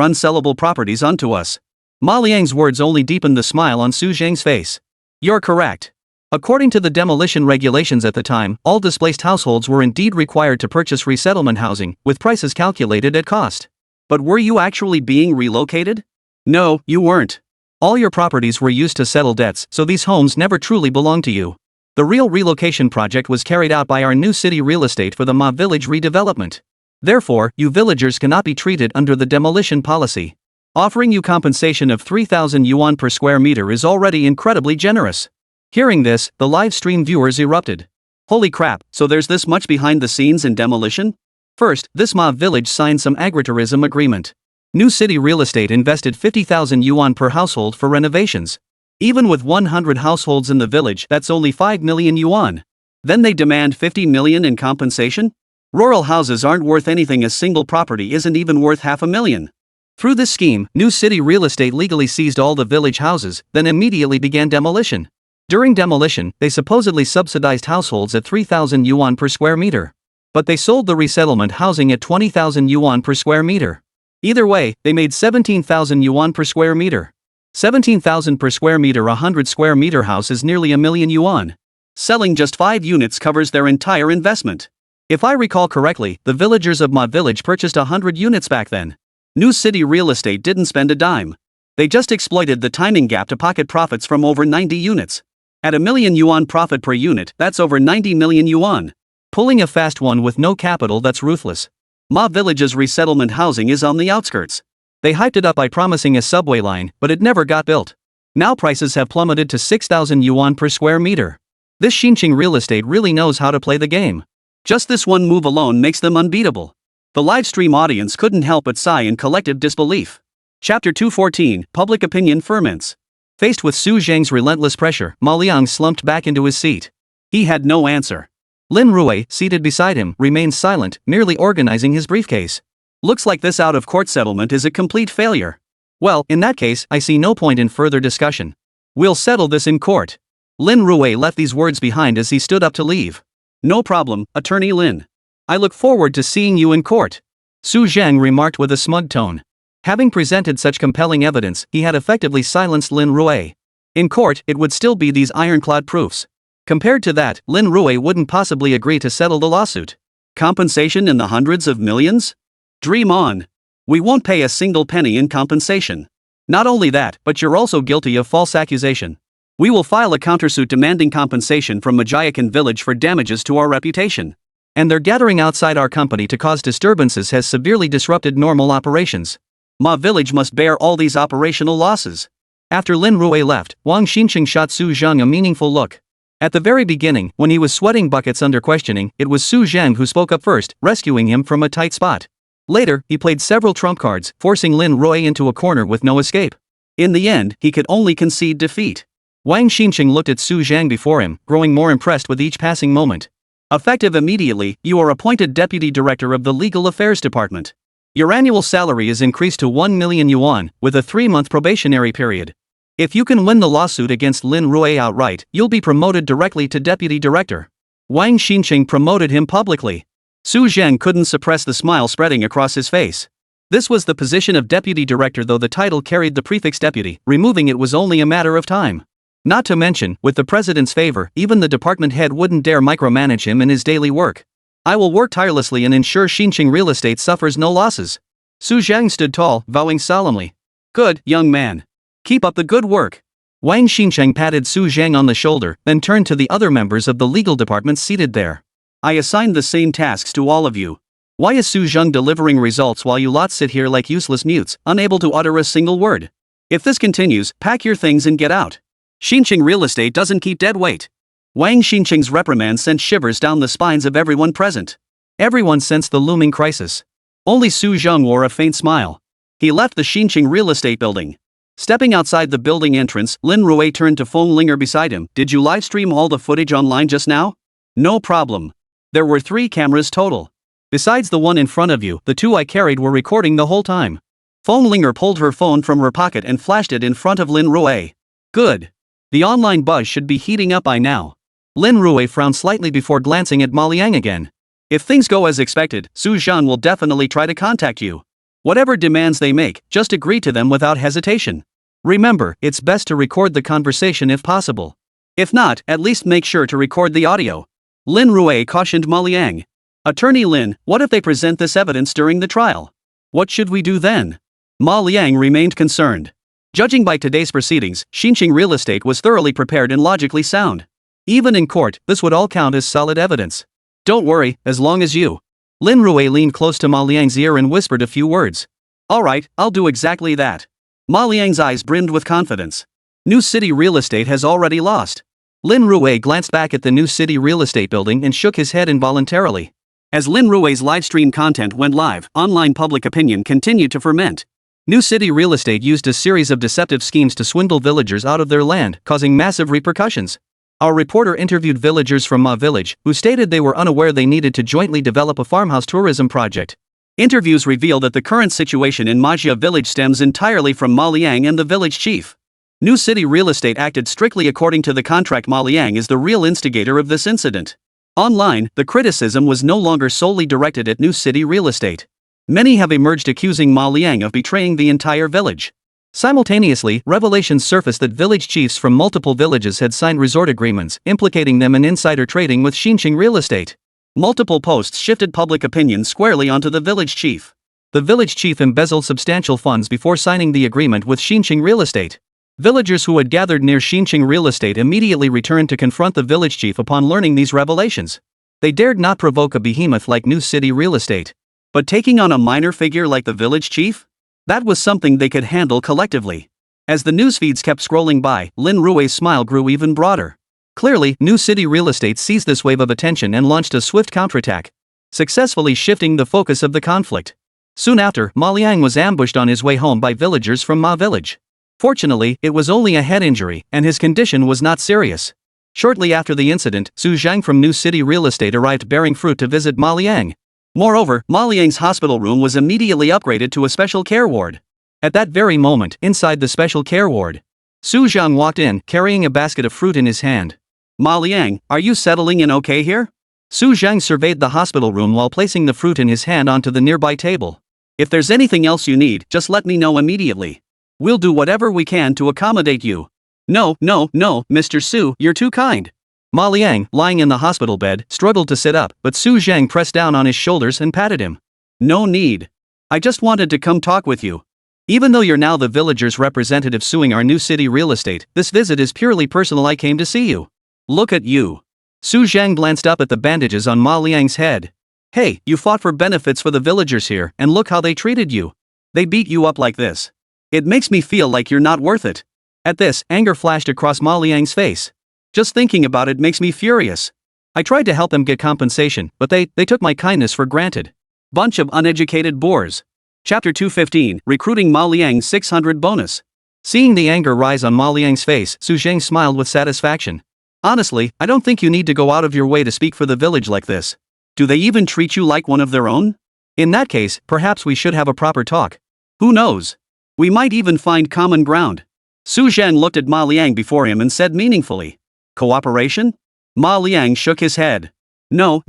unsellable properties onto us. Ma Liang's words only deepened the smile on Su Zhang's face. You're correct. According to the demolition regulations at the time, all displaced households were indeed required to purchase resettlement housing, with prices calculated at cost. But were you actually being relocated? No, you weren't. All your properties were used to settle debts, so these homes never truly belonged to you. The real relocation project was carried out by our new city real estate for the Ma village redevelopment. Therefore, you villagers cannot be treated under the demolition policy. Offering you compensation of 3,000 yuan per square meter is already incredibly generous. Hearing this, the live stream viewers erupted. Holy crap, so there's this much behind the scenes in demolition? First, this Ma village signed some agritourism agreement. New city real estate invested 50,000 yuan per household for renovations. Even with 100 households in the village, that's only 5 million yuan. Then they demand 50 million in compensation? Rural houses aren't worth anything. A single property isn't even worth 500,000. Through this scheme, new city real estate legally seized all the village houses, then immediately began demolition. During demolition, they supposedly subsidized households at 3,000 yuan per square meter. But they sold the resettlement housing at 20,000 yuan per square meter. Either way, they made 17,000 yuan per square meter. 17,000 per square meter. A 100 square meter house is nearly a million yuan. Selling just 5 units covers their entire investment. If I recall correctly, the villagers of Ma village purchased 100 units back then. New city real estate didn't spend a dime. They just exploited the timing gap to pocket profits from over 90 units. At a million yuan profit per unit, that's over 90 million yuan. Pulling a fast one with no capital, that's ruthless. Ma village's resettlement housing is on the outskirts. They hyped it up by promising a subway line, but it never got built. Now prices have plummeted to 6,000 yuan per square meter. This Xinjiang real estate really knows how to play the game. Just this one move alone makes them unbeatable. The livestream audience couldn't help but sigh in collective disbelief. Chapter 214, Public Opinion Ferments. Faced with Su Zhang's relentless pressure, Ma Liang slumped back into his seat. He had no answer. Lin Rui, seated beside him, remained silent, merely organizing his briefcase. Looks like this out-of-court settlement is a complete failure. Well, in that case, I see no point in further discussion. We'll settle this in court. Lin Rui left these words behind as he stood up to leave. No problem, Attorney Lin. I look forward to seeing you in court. Su Zhang remarked with a smug tone. Having presented such compelling evidence, he had effectively silenced Lin Rui. In court, it would still be these ironclad proofs. Compared to that, Lin Rui wouldn't possibly agree to settle the lawsuit. Compensation in the hundreds of millions? Dream on. We won't pay a single penny in compensation. Not only that, but you're also guilty of false accusation. We will file a countersuit demanding compensation from Majiakan village for damages to our reputation. And their gathering outside our company to cause disturbances has severely disrupted normal operations. Ma village must bear all these operational losses. After Lin Rui left, Wang Xincheng shot Su Zhang a meaningful look. At the very beginning, when he was sweating buckets under questioning, it was Su Zhang who spoke up first, rescuing him from a tight spot. Later, he played several trump cards, forcing Lin Rui into a corner with no escape. In the end, he could only concede defeat. Wang Xincheng looked at Su Zhang before him, growing more impressed with each passing moment. Effective immediately, you are appointed Deputy Director of the Legal Affairs Department. Your annual salary is increased to 1 million yuan, with a 3-month probationary period. If you can win the lawsuit against Lin Rui outright, you'll be promoted directly to Deputy Director. Wang Xincheng promoted him publicly. Su Zhang couldn't suppress the smile spreading across his face. This was the position of Deputy Director, though the title carried the prefix Deputy. Removing it was only a matter of time. Not to mention, with the president's favor, even the department head wouldn't dare micromanage him in his daily work. I will work tirelessly and ensure Xinjiang real estate suffers no losses. Su Zhang stood tall, vowing solemnly. Good, young man. Keep up the good work. Wang Xincheng patted Su Zhang on the shoulder, then turned to the other members of the legal department seated there. I assigned the same tasks to all of you. Why is Su Zhang delivering results while you lots sit here like useless mutes, unable to utter a single word? If this continues, pack your things and get out. Xinqing real estate doesn't keep dead weight. Wang Xinqing's reprimand sent shivers down the spines of everyone present. Everyone sensed the looming crisis. Only Su Zhang wore a faint smile. He left the Xinqing real estate building. Stepping outside the building entrance, Lin Rui turned to Feng Linger beside him. Did you livestream all the footage online just now? No problem. There were 3 cameras total. Besides the one in front of you, the 2 I carried were recording the whole time. Feng Linger pulled her phone from her pocket and flashed it in front of Lin Rui. Good. The online buzz should be heating up by now. Lin Rui frowned slightly before glancing at Ma Liang again. If things go as expected, Su Zhan will definitely try to contact you. Whatever demands they make, just agree to them without hesitation. Remember, it's best to record the conversation if possible. If not, at least make sure to record the audio. Lin Rui cautioned Ma Liang. Attorney Lin, what if they present this evidence during the trial? What should we do then? Ma Liang remained concerned. Judging by today's proceedings, Xinqing real estate was thoroughly prepared and logically sound. Even in court, this would all count as solid evidence. Don't worry, as long as you. Lin Rui leaned close to Ma Liang's ear and whispered a few words. All right, I'll do exactly that. Ma Liang's eyes brimmed with confidence. New City Real Estate has already lost. Lin Rui glanced back at the New City Real Estate building and shook his head involuntarily. As Lin Rui's livestream content went live, online public opinion continued to ferment. New City Real Estate used a series of deceptive schemes to swindle villagers out of their land, causing massive repercussions. Our reporter interviewed villagers from Ma Village, who stated they were unaware they needed to jointly develop a farmhouse tourism project. Interviews reveal that the current situation in Manhwa Village stems entirely from Ma Liang and the village chief. New City Real Estate acted strictly according to the contract. Ma Liang is the real instigator of this incident. Online, the criticism was no longer solely directed at New City Real Estate. Many have emerged accusing Ma Liang of betraying the entire village. Simultaneously, revelations surfaced that village chiefs from multiple villages had signed resort agreements, implicating them in insider trading with Xinqing real estate. Multiple posts shifted public opinion squarely onto the village chief. The village chief embezzled substantial funds before signing the agreement with Xinqing real estate. Villagers who had gathered near Xinqing real estate immediately returned to confront the village chief upon learning these revelations. They dared not provoke a behemoth like New City Real Estate. But taking on a minor figure like the village chief? That was something they could handle collectively. As the newsfeeds kept scrolling by, Lin Rui's smile grew even broader. Clearly, New City Real Estate seized this wave of attention and launched a swift counterattack, successfully shifting the focus of the conflict. Soon after, Ma Liang was ambushed on his way home by villagers from Ma Village. Fortunately, it was only a head injury, and his condition was not serious. Shortly after the incident, Su Zhang from New City Real Estate arrived bearing fruit to visit Ma Liang. Moreover, Ma Liang's hospital room was immediately upgraded to a special care ward. At that very moment, inside the special care ward, Su Zhang walked in, carrying a basket of fruit in his hand. Ma Liang, are you settling in okay here? Su Zhang surveyed the hospital room while placing the fruit in his hand onto the nearby table. If there's anything else you need, just let me know immediately. We'll do whatever we can to accommodate you. No, Mr. Su, you're too kind. Ma Liang, lying in the hospital bed, struggled to sit up, but Su Zhang pressed down on his shoulders and patted him. No need. I just wanted to come talk with you. Even though you're now the villagers' representative suing our New City Real Estate, this visit is purely personal. I came to see you. Look at you. Su Zhang glanced up at the bandages on Ma Liang's head. Hey, you fought for benefits for the villagers here, and look how they treated you. They beat you up like this. It makes me feel like you're not worth it. At this, anger flashed across Ma Liang's face. Just thinking about it makes me furious. I tried to help them get compensation, but they took my kindness for granted. Bunch of uneducated boors. Chapter 215, Recruiting Ma Liang 600 Bonus. Seeing the anger rise on Ma Liang's face, Su Zhang smiled with satisfaction. Honestly, I don't think you need to go out of your way to speak for the village like this. Do they even treat you like one of their own? In that case, perhaps we should have a proper talk. Who knows? We might even find common ground. Su Zhang looked at Ma Liang before him and said meaningfully. Cooperation? Ma Liang shook his head. No.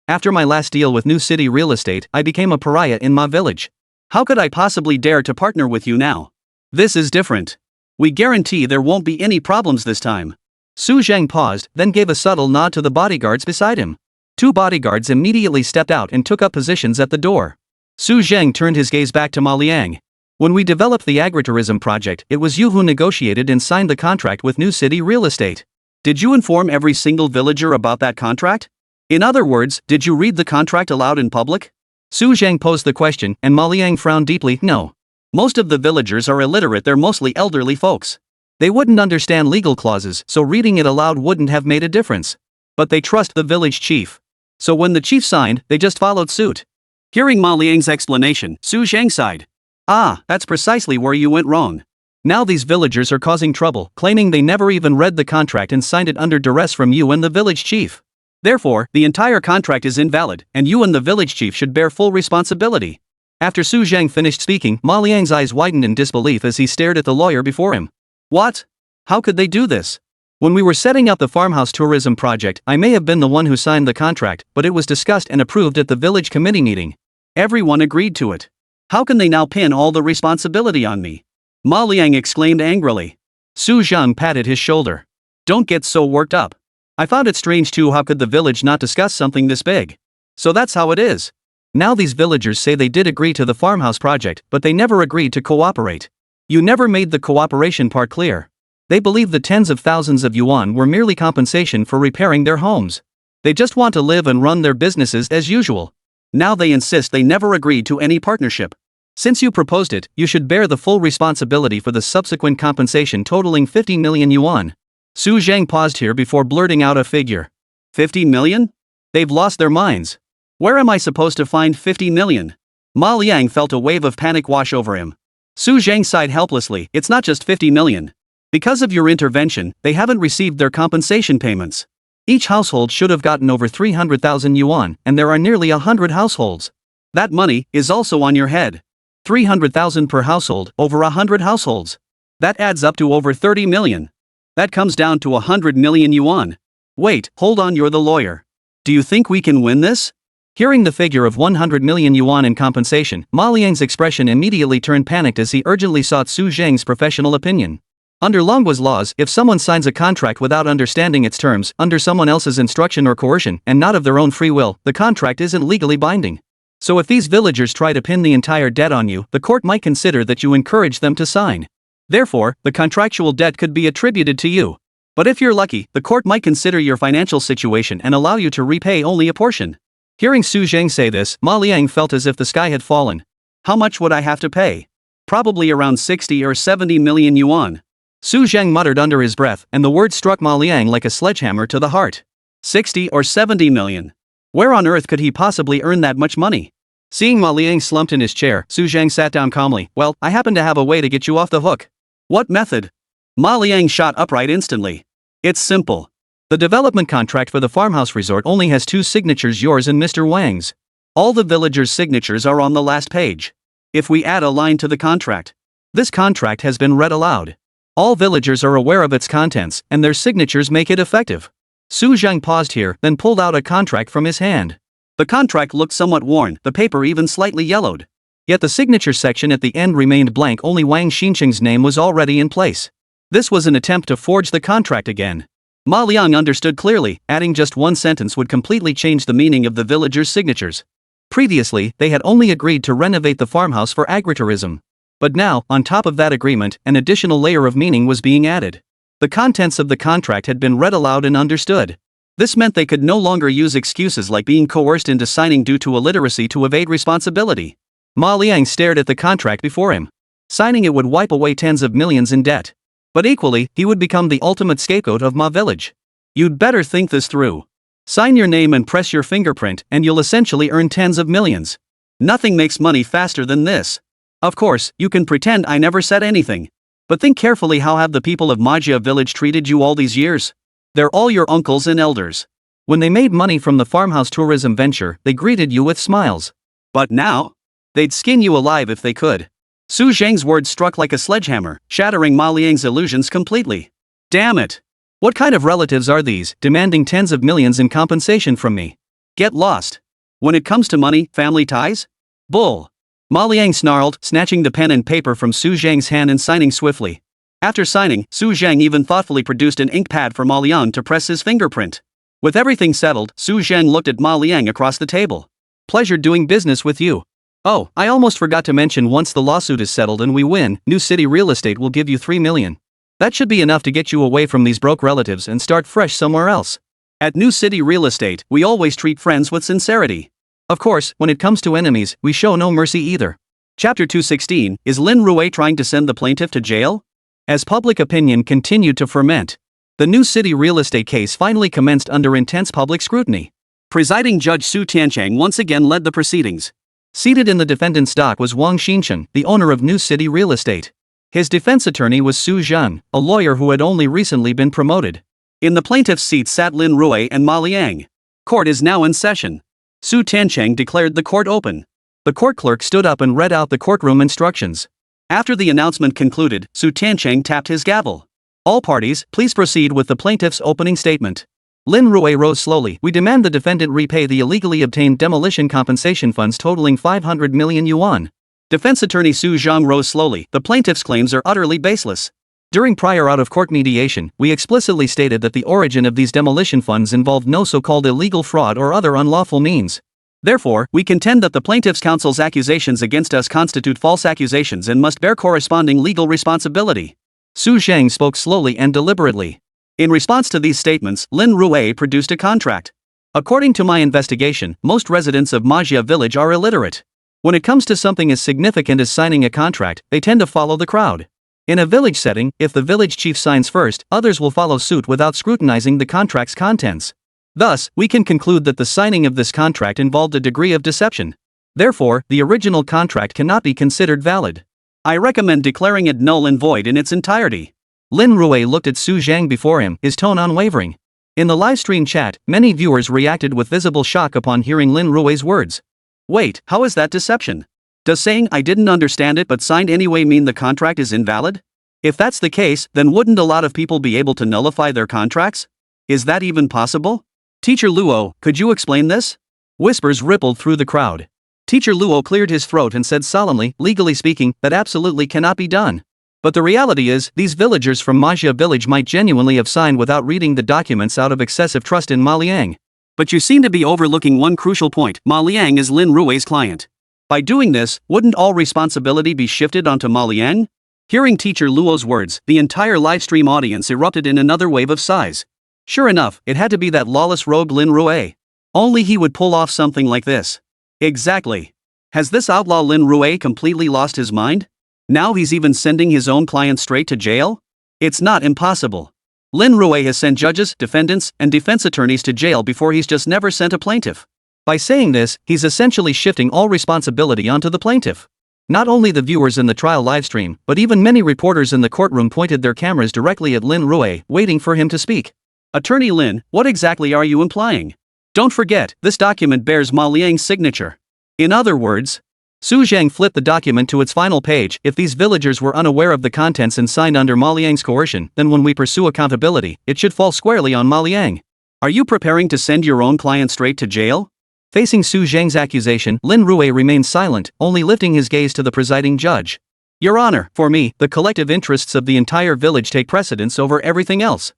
After my last deal with New City Real Estate, I became a pariah in Ma Village. How could I possibly dare to partner with you now? This is different. We guarantee there won't be any problems this time. Su Zhang paused, then gave a subtle nod to the bodyguards beside him. 2 bodyguards immediately stepped out and took up positions at the door. Su Zhang turned his gaze back to Ma Liang. When we developed the agritourism project, it was you who negotiated and signed the contract with New City Real Estate. Did you inform every single villager about that contract? In other words, did you read the contract aloud in public? Su Zhang posed the question, and Ma Liang frowned deeply. No. Most of the villagers are illiterate, they're mostly elderly folks. They wouldn't understand legal clauses, so reading it aloud wouldn't have made a difference. But they trust the village chief. So when the chief signed, they just followed suit. Hearing Ma Liang's explanation, Su Zhang sighed. Ah, that's precisely where you went wrong. Now these villagers are causing trouble, claiming they never even read the contract and signed it under duress from you and the village chief. Therefore, the entire contract is invalid, and you and the village chief should bear full responsibility. After Su Zhang finished speaking, Ma Liang's eyes widened in disbelief as he stared at the lawyer before him. What? How could they do this? When we were setting up the farmhouse tourism project, I may have been the one who signed the contract, but it was discussed and approved at the village committee meeting. Everyone agreed to it. How can they now pin all the responsibility on me? Ma Liang exclaimed angrily. Su Zhang patted his shoulder. Don't get so worked up. I found it strange too, how could the village not discuss something this big? So that's how it is. Now these villagers say they did agree to the farmhouse project, but they never agreed to cooperate. You never made the cooperation part clear. They believe the tens of thousands of yuan were merely compensation for repairing their homes. They just want to live and run their businesses as usual. Now they insist they never agreed to any partnership. Since you proposed it, you should bear the full responsibility for the subsequent compensation totaling 50 million yuan. Su Zhang paused here before blurting out a figure. 50 million? They've lost their minds. Where am I supposed to find 50 million? Ma Liang felt a wave of panic wash over him. Su Zhang sighed helplessly. It's not just 50 million. Because of your intervention, they haven't received their compensation payments. Each household should have gotten over 300,000 yuan, and there are nearly 100 households. That money is also on your head. 300,000 per household, over 100 households. That adds up to over 30 million. That comes down to 100 million yuan. Wait, hold on, you're the lawyer. Do you think we can win this? Hearing the figure of 100 million yuan in compensation, Ma Liang's expression immediately turned panicked as he urgently sought Su Zhang's professional opinion. Under Longwa's laws, if someone signs a contract without understanding its terms, under someone else's instruction or coercion, and not of their own free will, the contract isn't legally binding. So if these villagers try to pin the entire debt on you, the court might consider that you encourage them to sign. Therefore, the contractual debt could be attributed to you. But if you're lucky, the court might consider your financial situation and allow you to repay only a portion. Hearing Su Zhang say this, Ma Liang felt as if the sky had fallen. How much would I have to pay? Probably around 60 or 70 million yuan. Su Zhang muttered under his breath, and the word struck Ma Liang like a sledgehammer to the heart. 60 or 70 million. Where on earth could he possibly earn that much money? Seeing Ma Liang slumped in his chair, Su Zhang sat down calmly. Well, I happen to have a way to get you off the hook. What method? Ma Liang shot upright instantly. It's simple. The development contract for the farmhouse resort only has 2 signatures, yours and Mr. Wang's. All the villagers' signatures are on the last page. If we add a line to the contract. This contract has been read aloud. All villagers are aware of its contents, and their signatures make it effective. Su Zhang paused here, then pulled out a contract from his hand. The contract looked somewhat worn, the paper even slightly yellowed. Yet the signature section at the end remained blank, only Wang Xincheng's name was already in place. This was an attempt to forge the contract again. Ma Liang understood clearly, adding just one sentence would completely change the meaning of the villagers' signatures. Previously, they had only agreed to renovate the farmhouse for agritourism. But now, on top of that agreement, an additional layer of meaning was being added. The contents of the contract had been read aloud and understood. This meant they could no longer use excuses like being coerced into signing due to illiteracy to evade responsibility. Ma Liang stared at the contract before him. Signing it would wipe away tens of millions in debt. But equally, he would become the ultimate scapegoat of Ma Village. You'd better think this through. Sign your name and press your fingerprint, and you'll essentially earn tens of millions. Nothing makes money faster than this. Of course, you can pretend I never said anything. But think carefully, how have the people of Manhwa village treated you all these years? They're all your uncles and elders. When they made money from the farmhouse tourism venture, they greeted you with smiles. But now? They'd skin you alive if they could. Su Zhang's words struck like a sledgehammer, shattering Ma Liang's illusions completely. Damn it! What kind of relatives are these, demanding tens of millions in compensation from me? Get lost. When it comes to money, family ties? Bull. Ma Liang snarled, snatching the pen and paper from Su Zhang's hand and signing swiftly. After signing, Su Zhang even thoughtfully produced an ink pad for Ma Liang to press his fingerprint. With everything settled, Su Zhang looked at Ma Liang across the table. Pleasure doing business with you. Oh, I almost forgot to mention, once the lawsuit is settled and we win, New City Real Estate will give you 3 million. That should be enough to get you away from these broke relatives and start fresh somewhere else. At New City Real Estate, we always treat friends with sincerity. Of course, when it comes to enemies, we show no mercy either. Chapter 216, is Lin Rui trying to send the plaintiff to jail? As public opinion continued to ferment, the new city real estate case finally commenced under intense public scrutiny. Presiding Judge Su Tianchang once again led the proceedings. Seated in the defendant's dock was Wang Xinchen, the owner of New City Real Estate. His defense attorney was Su Zheng, a lawyer who had only recently been promoted. In the plaintiff's seat sat Lin Rui and Ma Liang. Court is now in session. Su Tianchang declared the court open. The court clerk stood up and read out the courtroom instructions. After the announcement concluded, Su Tianchang tapped his gavel. All parties, please proceed with the plaintiff's opening statement. Lin Rui rose slowly. We demand the defendant repay the illegally obtained demolition compensation funds totaling 500 million yuan. Defense attorney Su Zhang rose slowly. The plaintiff's claims are utterly baseless. During prior out-of-court mediation, we explicitly stated that the origin of these demolition funds involved no so-called illegal fraud or other unlawful means. Therefore, we contend that the plaintiff's counsel's accusations against us constitute false accusations and must bear corresponding legal responsibility. Su Zhang spoke slowly and deliberately. In response to these statements, Lin Rui produced a contract. According to my investigation, most residents of Manhwa village are illiterate. When it comes to something as significant as signing a contract, they tend to follow the crowd. In a village setting, if the village chief signs first, others will follow suit without scrutinizing the contract's contents. Thus, we can conclude that the signing of this contract involved a degree of deception. Therefore, the original contract cannot be considered valid. I recommend declaring it null and void in its entirety. Lin Rui looked at Su Zhang before him, his tone unwavering. In the livestream chat, many viewers reacted with visible shock upon hearing Lin Rui's words. Wait, how is that deception? Does saying I didn't understand it but signed anyway mean the contract is invalid? If that's the case, then wouldn't a lot of people be able to nullify their contracts? Is that even possible? Teacher Luo, could you explain this? Whispers rippled through the crowd. Teacher Luo cleared his throat and said solemnly, legally speaking, that absolutely cannot be done. But the reality is, these villagers from Manhwa village might genuinely have signed without reading the documents out of excessive trust in Ma Liang. But you seem to be overlooking one crucial point. Ma Liang is Lin Rui's client. By doing this, wouldn't all responsibility be shifted onto Ma Liang? Hearing Teacher Luo's words, the entire livestream audience erupted in another wave of sighs. Sure enough, it had to be that lawless rogue Lin Rui. Only he would pull off something like this. Exactly. Has this outlaw Lin Rui completely lost his mind? Now he's even sending his own client straight to jail? It's not impossible. Lin Rui has sent judges, defendants, and defense attorneys to jail before he's just never sent a plaintiff. By saying this, he's essentially shifting all responsibility onto the plaintiff. Not only the viewers in the trial livestream, but even many reporters in the courtroom pointed their cameras directly at Lin Rui, waiting for him to speak. Attorney Lin, what exactly are you implying? Don't forget, this document bears Ma Liang's signature. In other words, Su Zhang flipped the document to its final page. If these villagers were unaware of the contents and signed under Ma Liang's coercion, then when we pursue accountability, it should fall squarely on Ma Liang. Are you preparing to send your own client straight to jail? Facing Su Zhang's accusation, Lin Rui remained silent, only lifting his gaze to the presiding judge. Your Honor, for me, the collective interests of the entire village take precedence over everything else.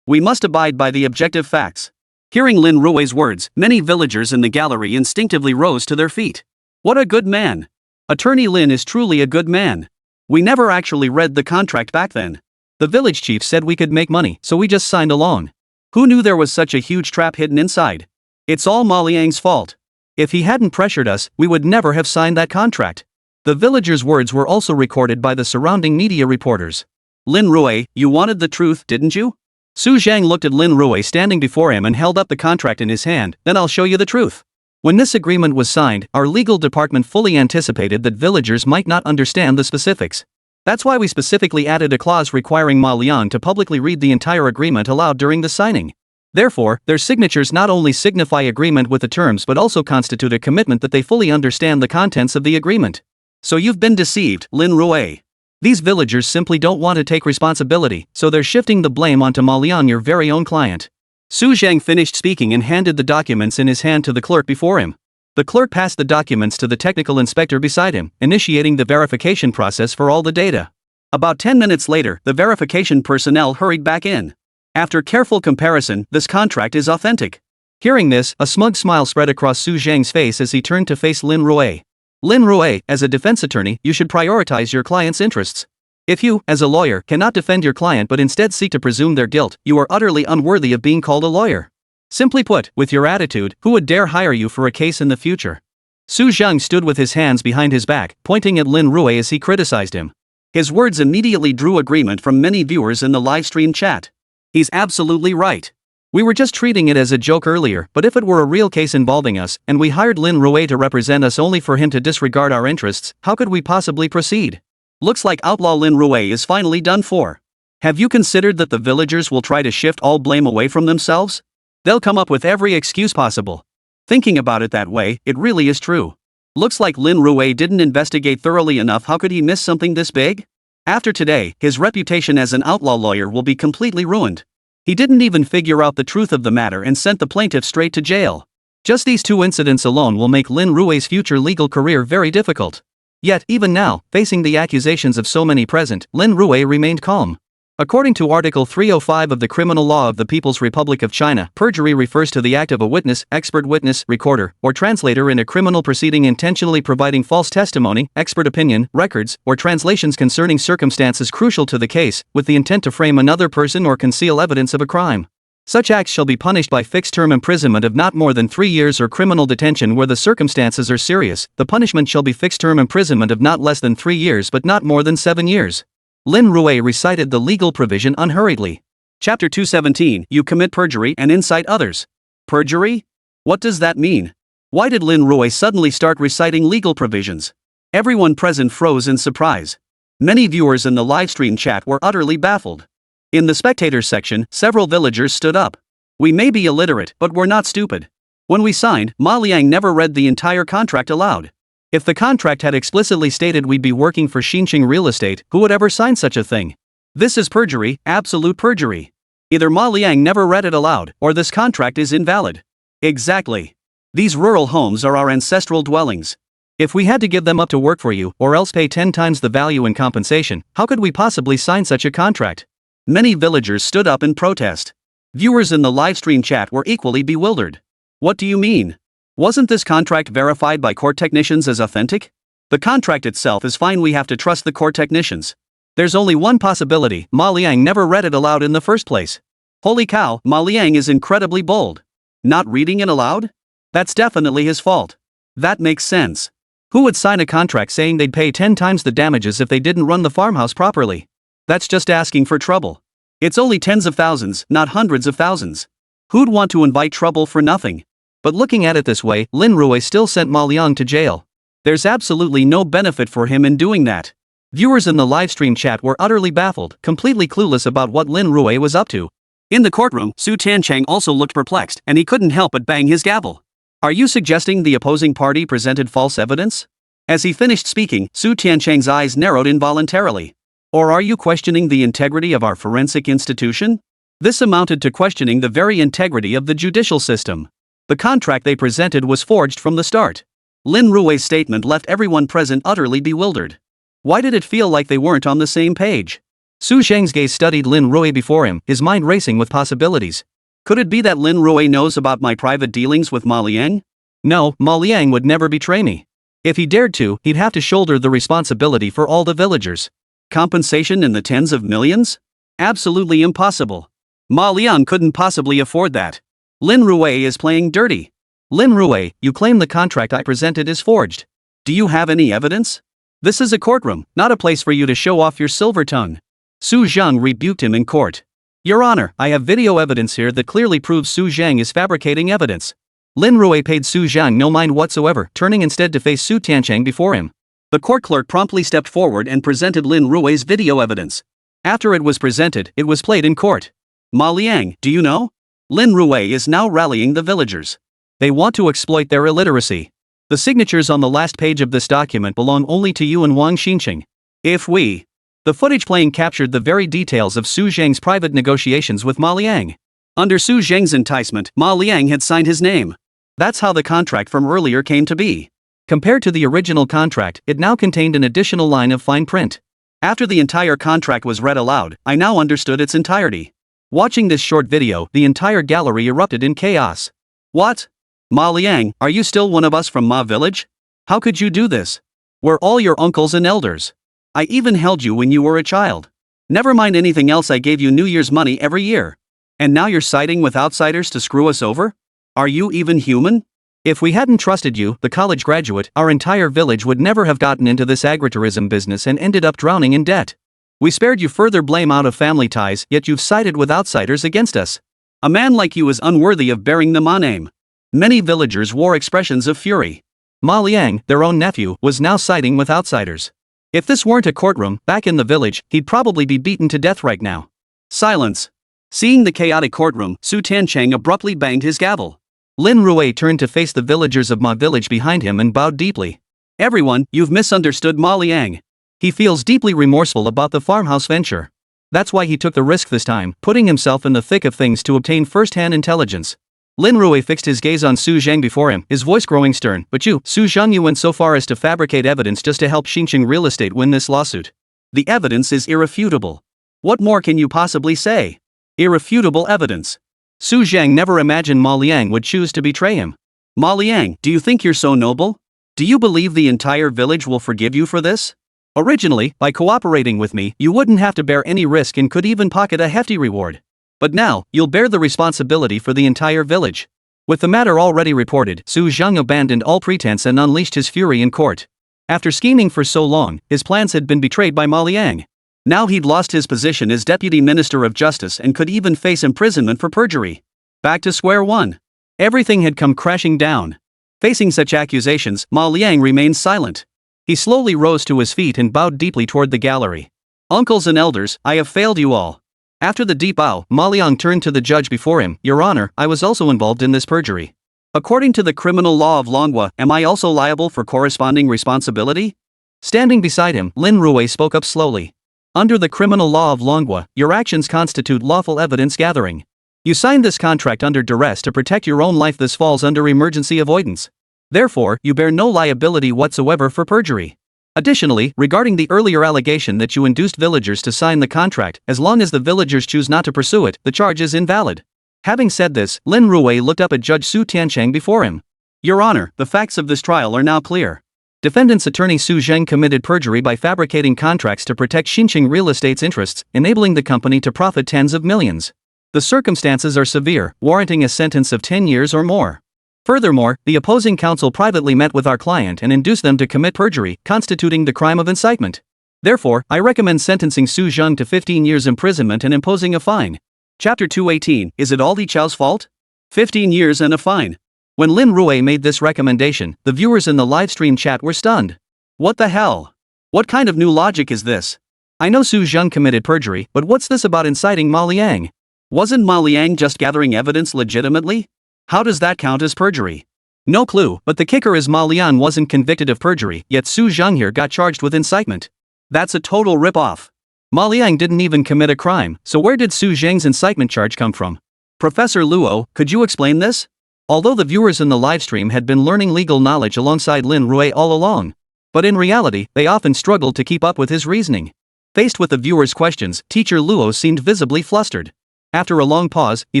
We must abide by the objective facts. Hearing Lin Rui's words, many villagers in the gallery instinctively rose to their feet. What a good man. Attorney Lin is truly a good man. We never actually read the contract back then. The village chief said we could make money, so we just signed along. Who knew there was such a huge trap hidden inside? It's all Ma Liang's fault. If he hadn't pressured us, we would never have signed that contract. The villagers' words were also recorded by the surrounding media reporters. Lin Rui, you wanted the truth, didn't you? Su Zhang looked at Lin Rui standing before him and held up the contract in his hand. Then I'll show you the truth. When this agreement was signed, our legal department fully anticipated that villagers might not understand the specifics. That's why we specifically added a clause requiring Ma Liang to publicly read the entire agreement aloud during the signing. Therefore, their signatures not only signify agreement with the terms but also constitute a commitment that they fully understand the contents of the agreement. So you've been deceived, Lin Rui. These villagers simply don't want to take responsibility, so they're shifting the blame onto Ma Liang, your very own client. Su Zhang finished speaking and handed the documents in his hand to the clerk before him. The clerk passed the documents to the technical inspector beside him, initiating the verification process for all the data. About 10 minutes later, the verification personnel hurried back in. After careful comparison, this contract is authentic. Hearing this, a smug smile spread across Su Zhang's face as he turned to face Lin Rui. Lin Rui, as a defense attorney, you should prioritize your client's interests. If you, as a lawyer, cannot defend your client but instead seek to presume their guilt, you are utterly unworthy of being called a lawyer. Simply put, with your attitude, who would dare hire you for a case in the future? Su Zhang stood with his hands behind his back, pointing at Lin Rui as he criticized him. His words immediately drew agreement from many viewers in the livestream chat. He's absolutely right. We were just treating it as a joke earlier, but if it were a real case involving us, and we hired Lin Rui to represent us only for him to disregard our interests, how could we possibly proceed? Looks like outlaw Lin Rui is finally done for. Have you considered that the villagers will try to shift all blame away from themselves? They'll come up with every excuse possible. Thinking about it that way, it really is true. Looks like Lin Rui didn't investigate thoroughly enough. How could he miss something this big? After today, his reputation as an outlaw lawyer will be completely ruined. He didn't even figure out the truth of the matter and sent the plaintiff straight to jail. Just these two incidents alone will make Lin Rui's future legal career very difficult. Yet, even now, facing the accusations of so many present, Lin Rui remained calm. According to Article 305 of the Criminal Law of the People's Republic of China, perjury refers to the act of a witness, expert witness, recorder, or translator in a criminal proceeding intentionally providing false testimony, expert opinion, records, or translations concerning circumstances crucial to the case, with the intent to frame another person or conceal evidence of a crime. Such acts shall be punished by fixed-term imprisonment of not more than 3 years or criminal detention where the circumstances are serious. The punishment shall be fixed-term imprisonment of not less than 3 years but not more than 7 years. Lin Rui recited the legal provision unhurriedly. Chapter 217, You commit perjury and incite others. Perjury? What does that mean? Why did Lin Rui suddenly start reciting legal provisions? Everyone present froze in surprise. Many viewers in the livestream chat were utterly baffled. In the spectators section, several villagers stood up. We may be illiterate, but we're not stupid. When we signed, Ma Liang never read the entire contract aloud. If the contract had explicitly stated we'd be working for Xinqing Real Estate, who would ever sign such a thing? This is perjury, absolute perjury. Either Ma Liang never read it aloud, or this contract is invalid. Exactly. These rural homes are our ancestral dwellings. If we had to give them up to work for you, or else pay 10 times the value in compensation, how could we possibly sign such a contract? Many villagers stood up in protest. Viewers in the livestream chat were equally bewildered. What do you mean? Wasn't this contract verified by court technicians as authentic? The contract itself is fine, we have to trust the court technicians. There's only one possibility, Ma Liang never read it aloud in the first place. Holy cow, Ma Liang is incredibly bold. Not reading it aloud? That's definitely his fault. That makes sense. Who would sign a contract saying they'd pay 10 times the damages if they didn't run the farmhouse properly? That's just asking for trouble. It's only tens of thousands, not hundreds of thousands. Who'd want to invite trouble for nothing? But looking at it this way, Lin Rui still sent Ma Liang to jail. There's absolutely no benefit for him in doing that. Viewers in the livestream chat were utterly baffled, completely clueless about what Lin Rui was up to. In the courtroom, Su Tiancheng also looked perplexed, and he couldn't help but bang his gavel. Are you suggesting the opposing party presented false evidence? As he finished speaking, Su Tiancheng's eyes narrowed involuntarily. Or are you questioning the integrity of our forensic institution? This amounted to questioning the very integrity of the judicial system. The contract they presented was forged from the start. Lin Rui's statement left everyone present utterly bewildered. Why did it feel like they weren't on the same page? Su Zheng's gaze studied Lin Rui before him, his mind racing with possibilities. Could it be that Lin Rui knows about my private dealings with Ma Liang? No, Ma Liang would never betray me. If he dared to, he'd have to shoulder the responsibility for all the villagers. Compensation in the tens of millions? Absolutely impossible. Ma Liang couldn't possibly afford that. Lin Rui is playing dirty. Lin Rui, you claim the contract I presented is forged. Do you have any evidence? This is a courtroom, not a place for you to show off your silver tongue. Su Zhang rebuked him in court. Your Honor, I have video evidence here that clearly proves Su Zhang is fabricating evidence. Lin Rui paid Su Zhang no mind whatsoever, turning instead to face Su Tiancheng before him. The court clerk promptly stepped forward and presented Lin Rui's video evidence. After it was presented, it was played in court. Ma Liang, do you know? Lin Rui is now rallying the villagers. They want to exploit their illiteracy. The signatures on the last page of this document belong only to you and Wang Xinqing. The footage playing captured the very details of Su Zheng's private negotiations with Ma Liang. Under Su Zheng's enticement, Ma Liang had signed his name. That's how the contract from earlier came to be. Compared to the original contract, it now contained an additional line of fine print. After the entire contract was read aloud, I now understood its entirety. Watching this short video, the entire gallery erupted in chaos. What? Ma Liang, are you still one of us from Ma Village? How could you do this? We're all your uncles and elders. I even held you when you were a child. Never mind anything else, I gave you New Year's money every year. And now you're siding with outsiders to screw us over? Are you even human? If we hadn't trusted you, the college graduate, our entire village would never have gotten into this agritourism business and ended up drowning in debt. We spared you further blame out of family ties, yet you've sided with outsiders against us. A man like you is unworthy of bearing the Ma name. Many villagers wore expressions of fury. Ma Liang, their own nephew, was now siding with outsiders. If this weren't a courtroom, back in the village, he'd probably be beaten to death right now. Silence. Seeing the chaotic courtroom, Su Tiancheng abruptly banged his gavel. Lin Rui turned to face the villagers of Ma village behind him and bowed deeply. Everyone, you've misunderstood Ma Liang. He feels deeply remorseful about the farmhouse venture. That's why he took the risk this time, putting himself in the thick of things to obtain first-hand intelligence. Lin Rui fixed his gaze on Su Zhang before him, his voice growing stern. But you, Su Zhang, you went so far as to fabricate evidence just to help Xinjiang Real Estate win this lawsuit. The evidence is irrefutable. What more can you possibly say? Irrefutable evidence. Su Zhang never imagined Ma Liang would choose to betray him. Ma Liang, do you think you're so noble? Do you believe the entire village will forgive you for this? Originally, by cooperating with me, you wouldn't have to bear any risk and could even pocket a hefty reward. But now, you'll bear the responsibility for the entire village. With the matter already reported, Su Zhang abandoned all pretense and unleashed his fury in court. After scheming for so long, his plans had been betrayed by Ma Liang. Now he'd lost his position as Deputy Minister of Justice and could even face imprisonment for perjury. Back to square one. Everything had come crashing down. Facing such accusations, Ma Liang remained silent. He slowly rose to his feet and bowed deeply toward the gallery. Uncles and elders, I have failed you all. After the deep bow, Ma Liang turned to the judge before him. Your Honor, I was also involved in this perjury. According to the criminal law of Manhwa, am I also liable for corresponding responsibility? Standing beside him, Lin Rui spoke up slowly. Under the criminal law of Manhwa, your actions constitute lawful evidence gathering. You signed this contract under duress to protect your own life. This falls under emergency avoidance. Therefore, you bear no liability whatsoever for perjury. Additionally, regarding the earlier allegation that you induced villagers to sign the contract, as long as the villagers choose not to pursue it, the charge is invalid. Having said this, Lin Rui looked up at Judge Su Tiancheng before him. Your Honor, the facts of this trial are now clear. Defendant's attorney Su Zheng committed perjury by fabricating contracts to protect Xinjiang Real Estate's interests, enabling the company to profit tens of millions. The circumstances are severe, warranting a sentence of 10 years or more. Furthermore, the opposing counsel privately met with our client and induced them to commit perjury, constituting the crime of incitement. Therefore, I recommend sentencing Su Zheng to 15 years imprisonment and imposing a fine. Chapter 218, Is it all Li Chao's fault? 15 years and a fine. When Lin Rui made this recommendation, the viewers in the livestream chat were stunned. What the hell? What kind of new logic is this? I know Su Zheng committed perjury, but what's this about inciting Ma Liang? Wasn't Ma Liang just gathering evidence legitimately? How does that count as perjury? No clue, but the kicker is Ma Liang wasn't convicted of perjury, yet Su Zheng here got charged with incitement. That's a total rip-off. Ma Liang didn't even commit a crime, so where did Su Zheng's incitement charge come from? Professor Luo, could you explain this? Although the viewers in the livestream had been learning legal knowledge alongside Lin Rui all along. But in reality, they often struggled to keep up with his reasoning. Faced with the viewers' questions, Teacher Luo seemed visibly flustered. After a long pause, he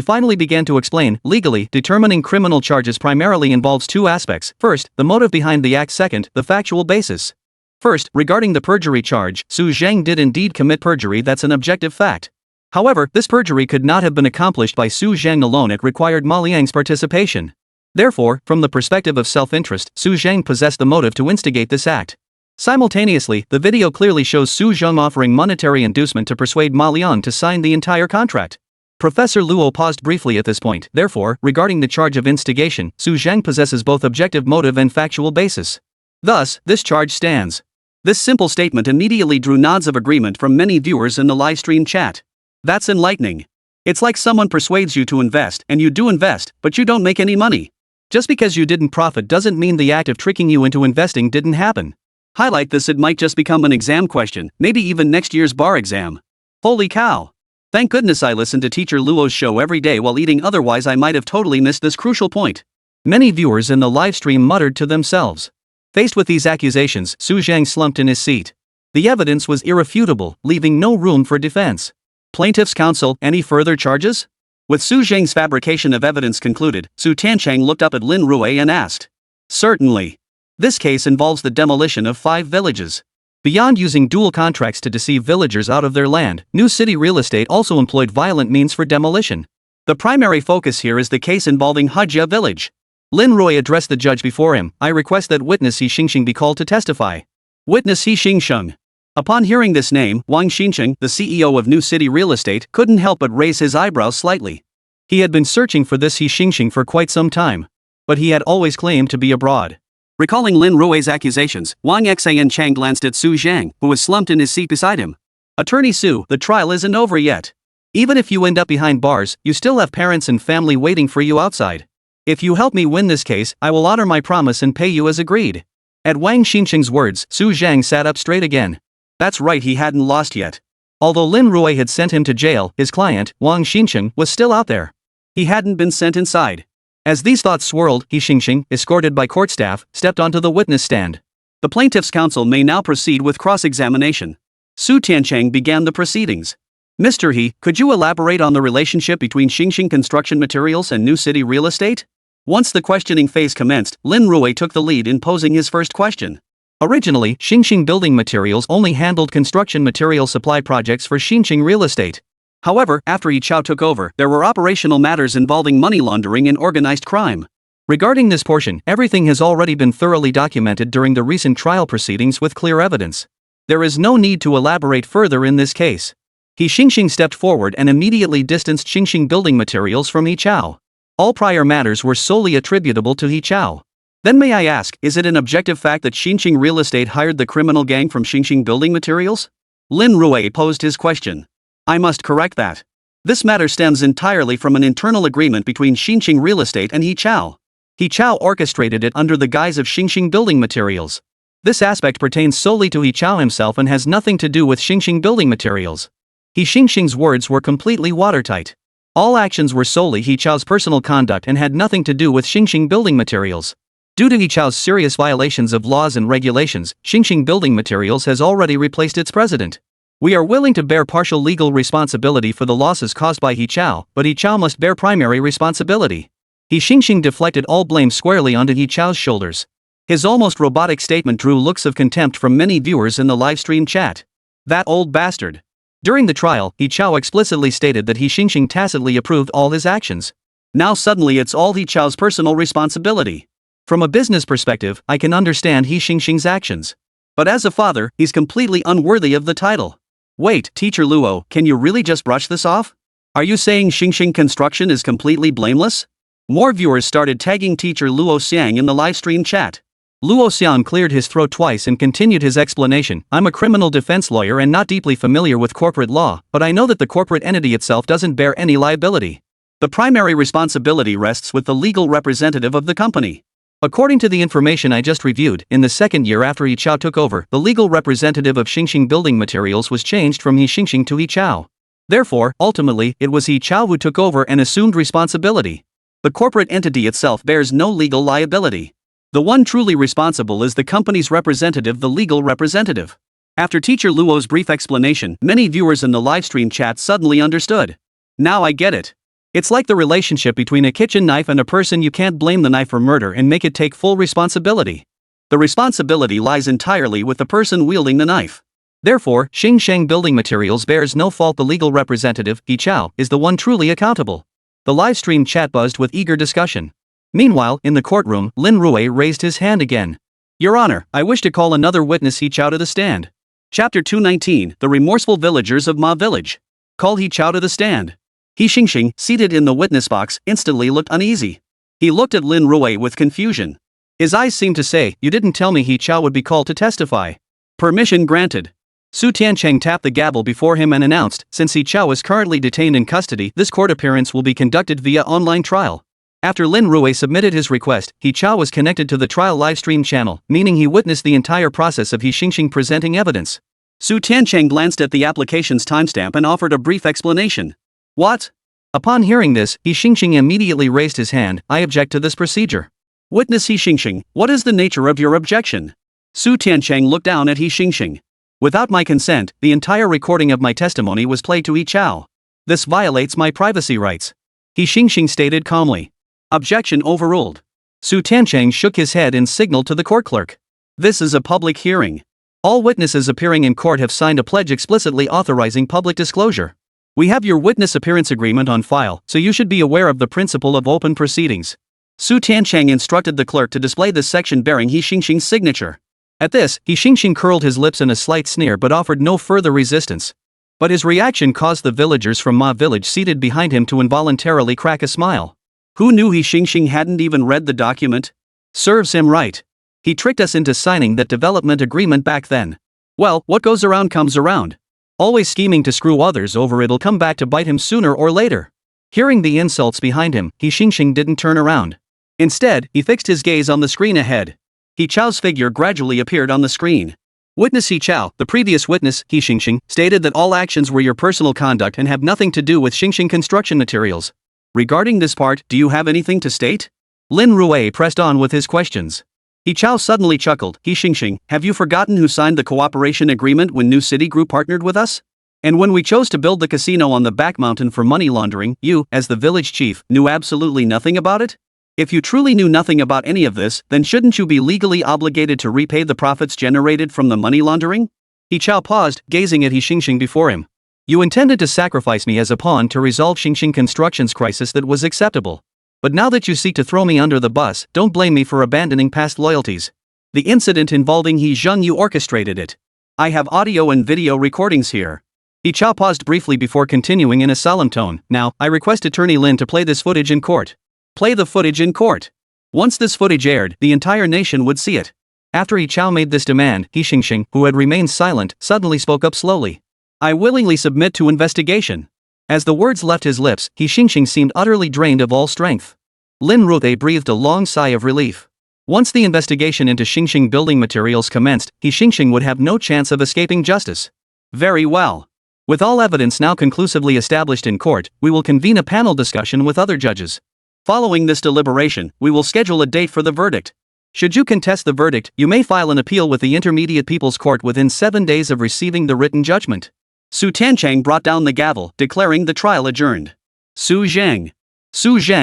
finally began to explain. Legally, determining criminal charges primarily involves two aspects. First, the motive behind the act. Second, the factual basis. First, regarding the perjury charge, Su Zheng did indeed commit perjury. That's an objective fact. However, this perjury could not have been accomplished by Su Zheng alone. It required Ma Liang's participation. Therefore, from the perspective of self-interest, Su Zheng possessed the motive to instigate this act. Simultaneously, the video clearly shows Su Zheng offering monetary inducement to persuade Ma Liang to sign the entire contract. Professor Luo paused briefly at this point. Therefore, regarding the charge of instigation, Su Zheng possesses both objective motive and factual basis. Thus, this charge stands. This simple statement immediately drew nods of agreement from many viewers in the livestream chat. That's enlightening. It's like someone persuades you to invest, and you do invest, but you don't make any money. Just because you didn't profit doesn't mean the act of tricking you into investing didn't happen. Highlight this, it might just become an exam question, maybe even next year's bar exam. Holy cow! Thank goodness I listen to Teacher Luo's show every day while eating, otherwise I might have totally missed this crucial point. Many viewers in the livestream muttered to themselves. Faced with these accusations, Su Zheng slumped in his seat. The evidence was irrefutable, leaving no room for defense. Plaintiff's counsel, any further charges? With Su Zheng's fabrication of evidence concluded, Su Tiancheng looked up at Lin Rui and asked. Certainly. This case involves the demolition of 5 villages. Beyond using dual contracts to deceive villagers out of their land, New City Real Estate also employed violent means for demolition. The primary focus here is the case involving Hajia village. Lin Rui addressed the judge before him. I request that witness He Xingxing be called to testify. Witness He Xingxing. Upon hearing this name, Wang Xingxing, the CEO of New City Real Estate, couldn't help but raise his eyebrows slightly. He had been searching for this He Xingxing for quite some time. But he had always claimed to be abroad. Recalling Lin Rui's accusations, Wang Xian Chang glanced at Su Zhang, who was slumped in his seat beside him. Attorney Su, the trial isn't over yet. Even if you end up behind bars, you still have parents and family waiting for you outside. If you help me win this case, I will honor my promise and pay you as agreed. At Wang Xingxing's words, Su Zhang sat up straight again. That's right, he hadn't lost yet. Although Lin Rui had sent him to jail, his client, Wang Xingxing, was still out there. He hadn't been sent inside. As these thoughts swirled, He Xingxing, escorted by court staff, stepped onto the witness stand. The plaintiff's counsel may now proceed with cross-examination. Su Tiancheng began the proceedings. Mr. He, could you elaborate on the relationship between Xingxing Construction Materials and New City Real Estate? Once the questioning phase commenced, Lin Rui took the lead in posing his first question. Originally, Xingxing Building Materials only handled construction material supply projects for Xingxing Real Estate. However, after Yi Chao took over, there were operational matters involving money laundering and organized crime. Regarding this portion, everything has already been thoroughly documented during the recent trial proceedings with clear evidence. There is no need to elaborate further in this case. He Xingxing stepped forward and immediately distanced Xingxing Building Materials from Yi Chao. All prior matters were solely attributable to Yi Chao. Then may I ask, is it an objective fact that Xingxing Real Estate hired the criminal gang from Xingxing Building Materials? Lin Rui posed his question. I must correct that. This matter stems entirely from an internal agreement between Xingxing Real Estate and Yi Chao. Yi Chao orchestrated it under the guise of Xingxing Building Materials. This aspect pertains solely to Yi Chao himself and has nothing to do with Xingxing Building Materials. He Xingxing's words were completely watertight. All actions were solely Yi Chao's personal conduct and had nothing to do with Xingxing Building Materials. Due to Yi Chao's serious violations of laws and regulations, Xingxing Building Materials has already replaced its president. We are willing to bear partial legal responsibility for the losses caused by Yi Chao, but Yi Chao must bear primary responsibility. He Xingxing deflected all blame squarely onto Yi Chao's shoulders. His almost robotic statement drew looks of contempt from many viewers in the livestream chat. That old bastard. During the trial, Yi Chao explicitly stated that He Xingxing tacitly approved all his actions. Now suddenly it's all Yi Chao's personal responsibility. From a business perspective, I can understand He Xingxing's actions. But as a father, he's completely unworthy of the title. Wait, Teacher Luo, can you really just brush this off? Are you saying Xingxing Construction is completely blameless? More viewers started tagging Teacher Luo Xiang in the livestream chat. Luo Xiang cleared his throat twice and continued his explanation. I'm a criminal defense lawyer and not deeply familiar with corporate law, but I know that the corporate entity itself doesn't bear any liability. The primary responsibility rests with the legal representative of the company. According to the information I just reviewed, in the second year after Yi Chao took over, the legal representative of Xingxing Building Materials was changed from He Xingxing to Yi Chao. Therefore, ultimately, it was Yi Chao who took over and assumed responsibility. The corporate entity itself bears no legal liability. The one truly responsible is the company's representative, the legal representative. After Teacher Luo's brief explanation, many viewers in the livestream chat suddenly understood. Now I get it. It's like the relationship between a kitchen knife and a person. You can't blame the knife for murder and make it take full responsibility. The responsibility lies entirely with the person wielding the knife. Therefore, Xingxing Building Materials bears no fault. The legal representative, Yi Chao, is the one truly accountable. The livestream chat buzzed with eager discussion. Meanwhile, in the courtroom, Lin Rui raised his hand again. Your Honor, I wish to call another witness Yi Chao to the stand. Chapter 219, The Remorseful Villagers of Ma Village. Call Yi Chao to the stand. He Xingxing, seated in the witness box, instantly looked uneasy. He looked at Lin Rui with confusion. His eyes seemed to say, you didn't tell me Yi Chao would be called to testify. Permission granted. Su Tiancheng tapped the gavel before him and announced, since Yi Chao is currently detained in custody, this court appearance will be conducted via online trial. After Lin Rui submitted his request, Yi Chao was connected to the trial livestream channel, meaning he witnessed the entire process of He Xingxing presenting evidence. Su Tiancheng glanced at the application's timestamp and offered a brief explanation. What? Upon hearing this, He Xingxing immediately raised his hand. I object to this procedure. Witness He Xingxing, what is the nature of your objection? Su Tiancheng looked down at He Xingxing. Without my consent, the entire recording of my testimony was played to Yi Chao. This violates my privacy rights. He Xingxing stated calmly. Objection overruled. Su Tiancheng shook his head and signaled to the court clerk. This is a public hearing. All witnesses appearing in court have signed a pledge explicitly authorizing public disclosure. We have your witness appearance agreement on file, so you should be aware of the principle of open proceedings. Su Tiancheng instructed the clerk to display this section bearing He Xingxing's signature. At this, He Xingxing curled his lips in a slight sneer but offered no further resistance. But his reaction caused the villagers from Ma village seated behind him to involuntarily crack a smile. Who knew He Xingxing hadn't even read the document? Serves him right. He tricked us into signing that development agreement back then. Well, what goes around comes around. Always scheming to screw others over, it'll come back to bite him sooner or later. Hearing the insults behind him, He Xingxing didn't turn around. Instead, he fixed his gaze on the screen ahead. He Chao's figure gradually appeared on the screen. Witness He Chao, the previous witness, He Xingxing, stated that all actions were your personal conduct and have nothing to do with Xingxing construction materials. Regarding this part, do you have anything to state? Lin Rui pressed on with his questions. He Chao suddenly chuckled. He Xingxing, have you forgotten who signed the cooperation agreement when New City Group partnered with us? And when we chose to build the casino on the back mountain for money laundering, you, as the village chief, knew absolutely nothing about it? If you truly knew nothing about any of this, then shouldn't you be legally obligated to repay the profits generated from the money laundering? He Chao paused, gazing at He Xingxing before him. You intended to sacrifice me as a pawn to resolve Xingxing Construction's crisis that was acceptable. But now that you seek to throw me under the bus, don't blame me for abandoning past loyalties. The incident involving He Zheng, you orchestrated it. I have audio and video recordings here. He Chao paused briefly before continuing in a solemn tone. Now, I request Attorney Lin to play this footage in court. Play the footage in court. Once this footage aired, the entire nation would see it. After He Chao made this demand, He Xingxing, who had remained silent, suddenly spoke up slowly. I willingly submit to investigation. As the words left his lips, He Xingxing seemed utterly drained of all strength. Lin Rui breathed a long sigh of relief. Once the investigation into Xingxing building materials commenced, He Xingxing would have no chance of escaping justice. Very well. With all evidence now conclusively established in court, we will convene a panel discussion with other judges. Following this deliberation, we will schedule a date for the verdict. Should you contest the verdict, you may file an appeal with the Intermediate People's Court within 7 days of receiving the written judgment. Su Tiancheng brought down the gavel, declaring the trial adjourned. Su Zhang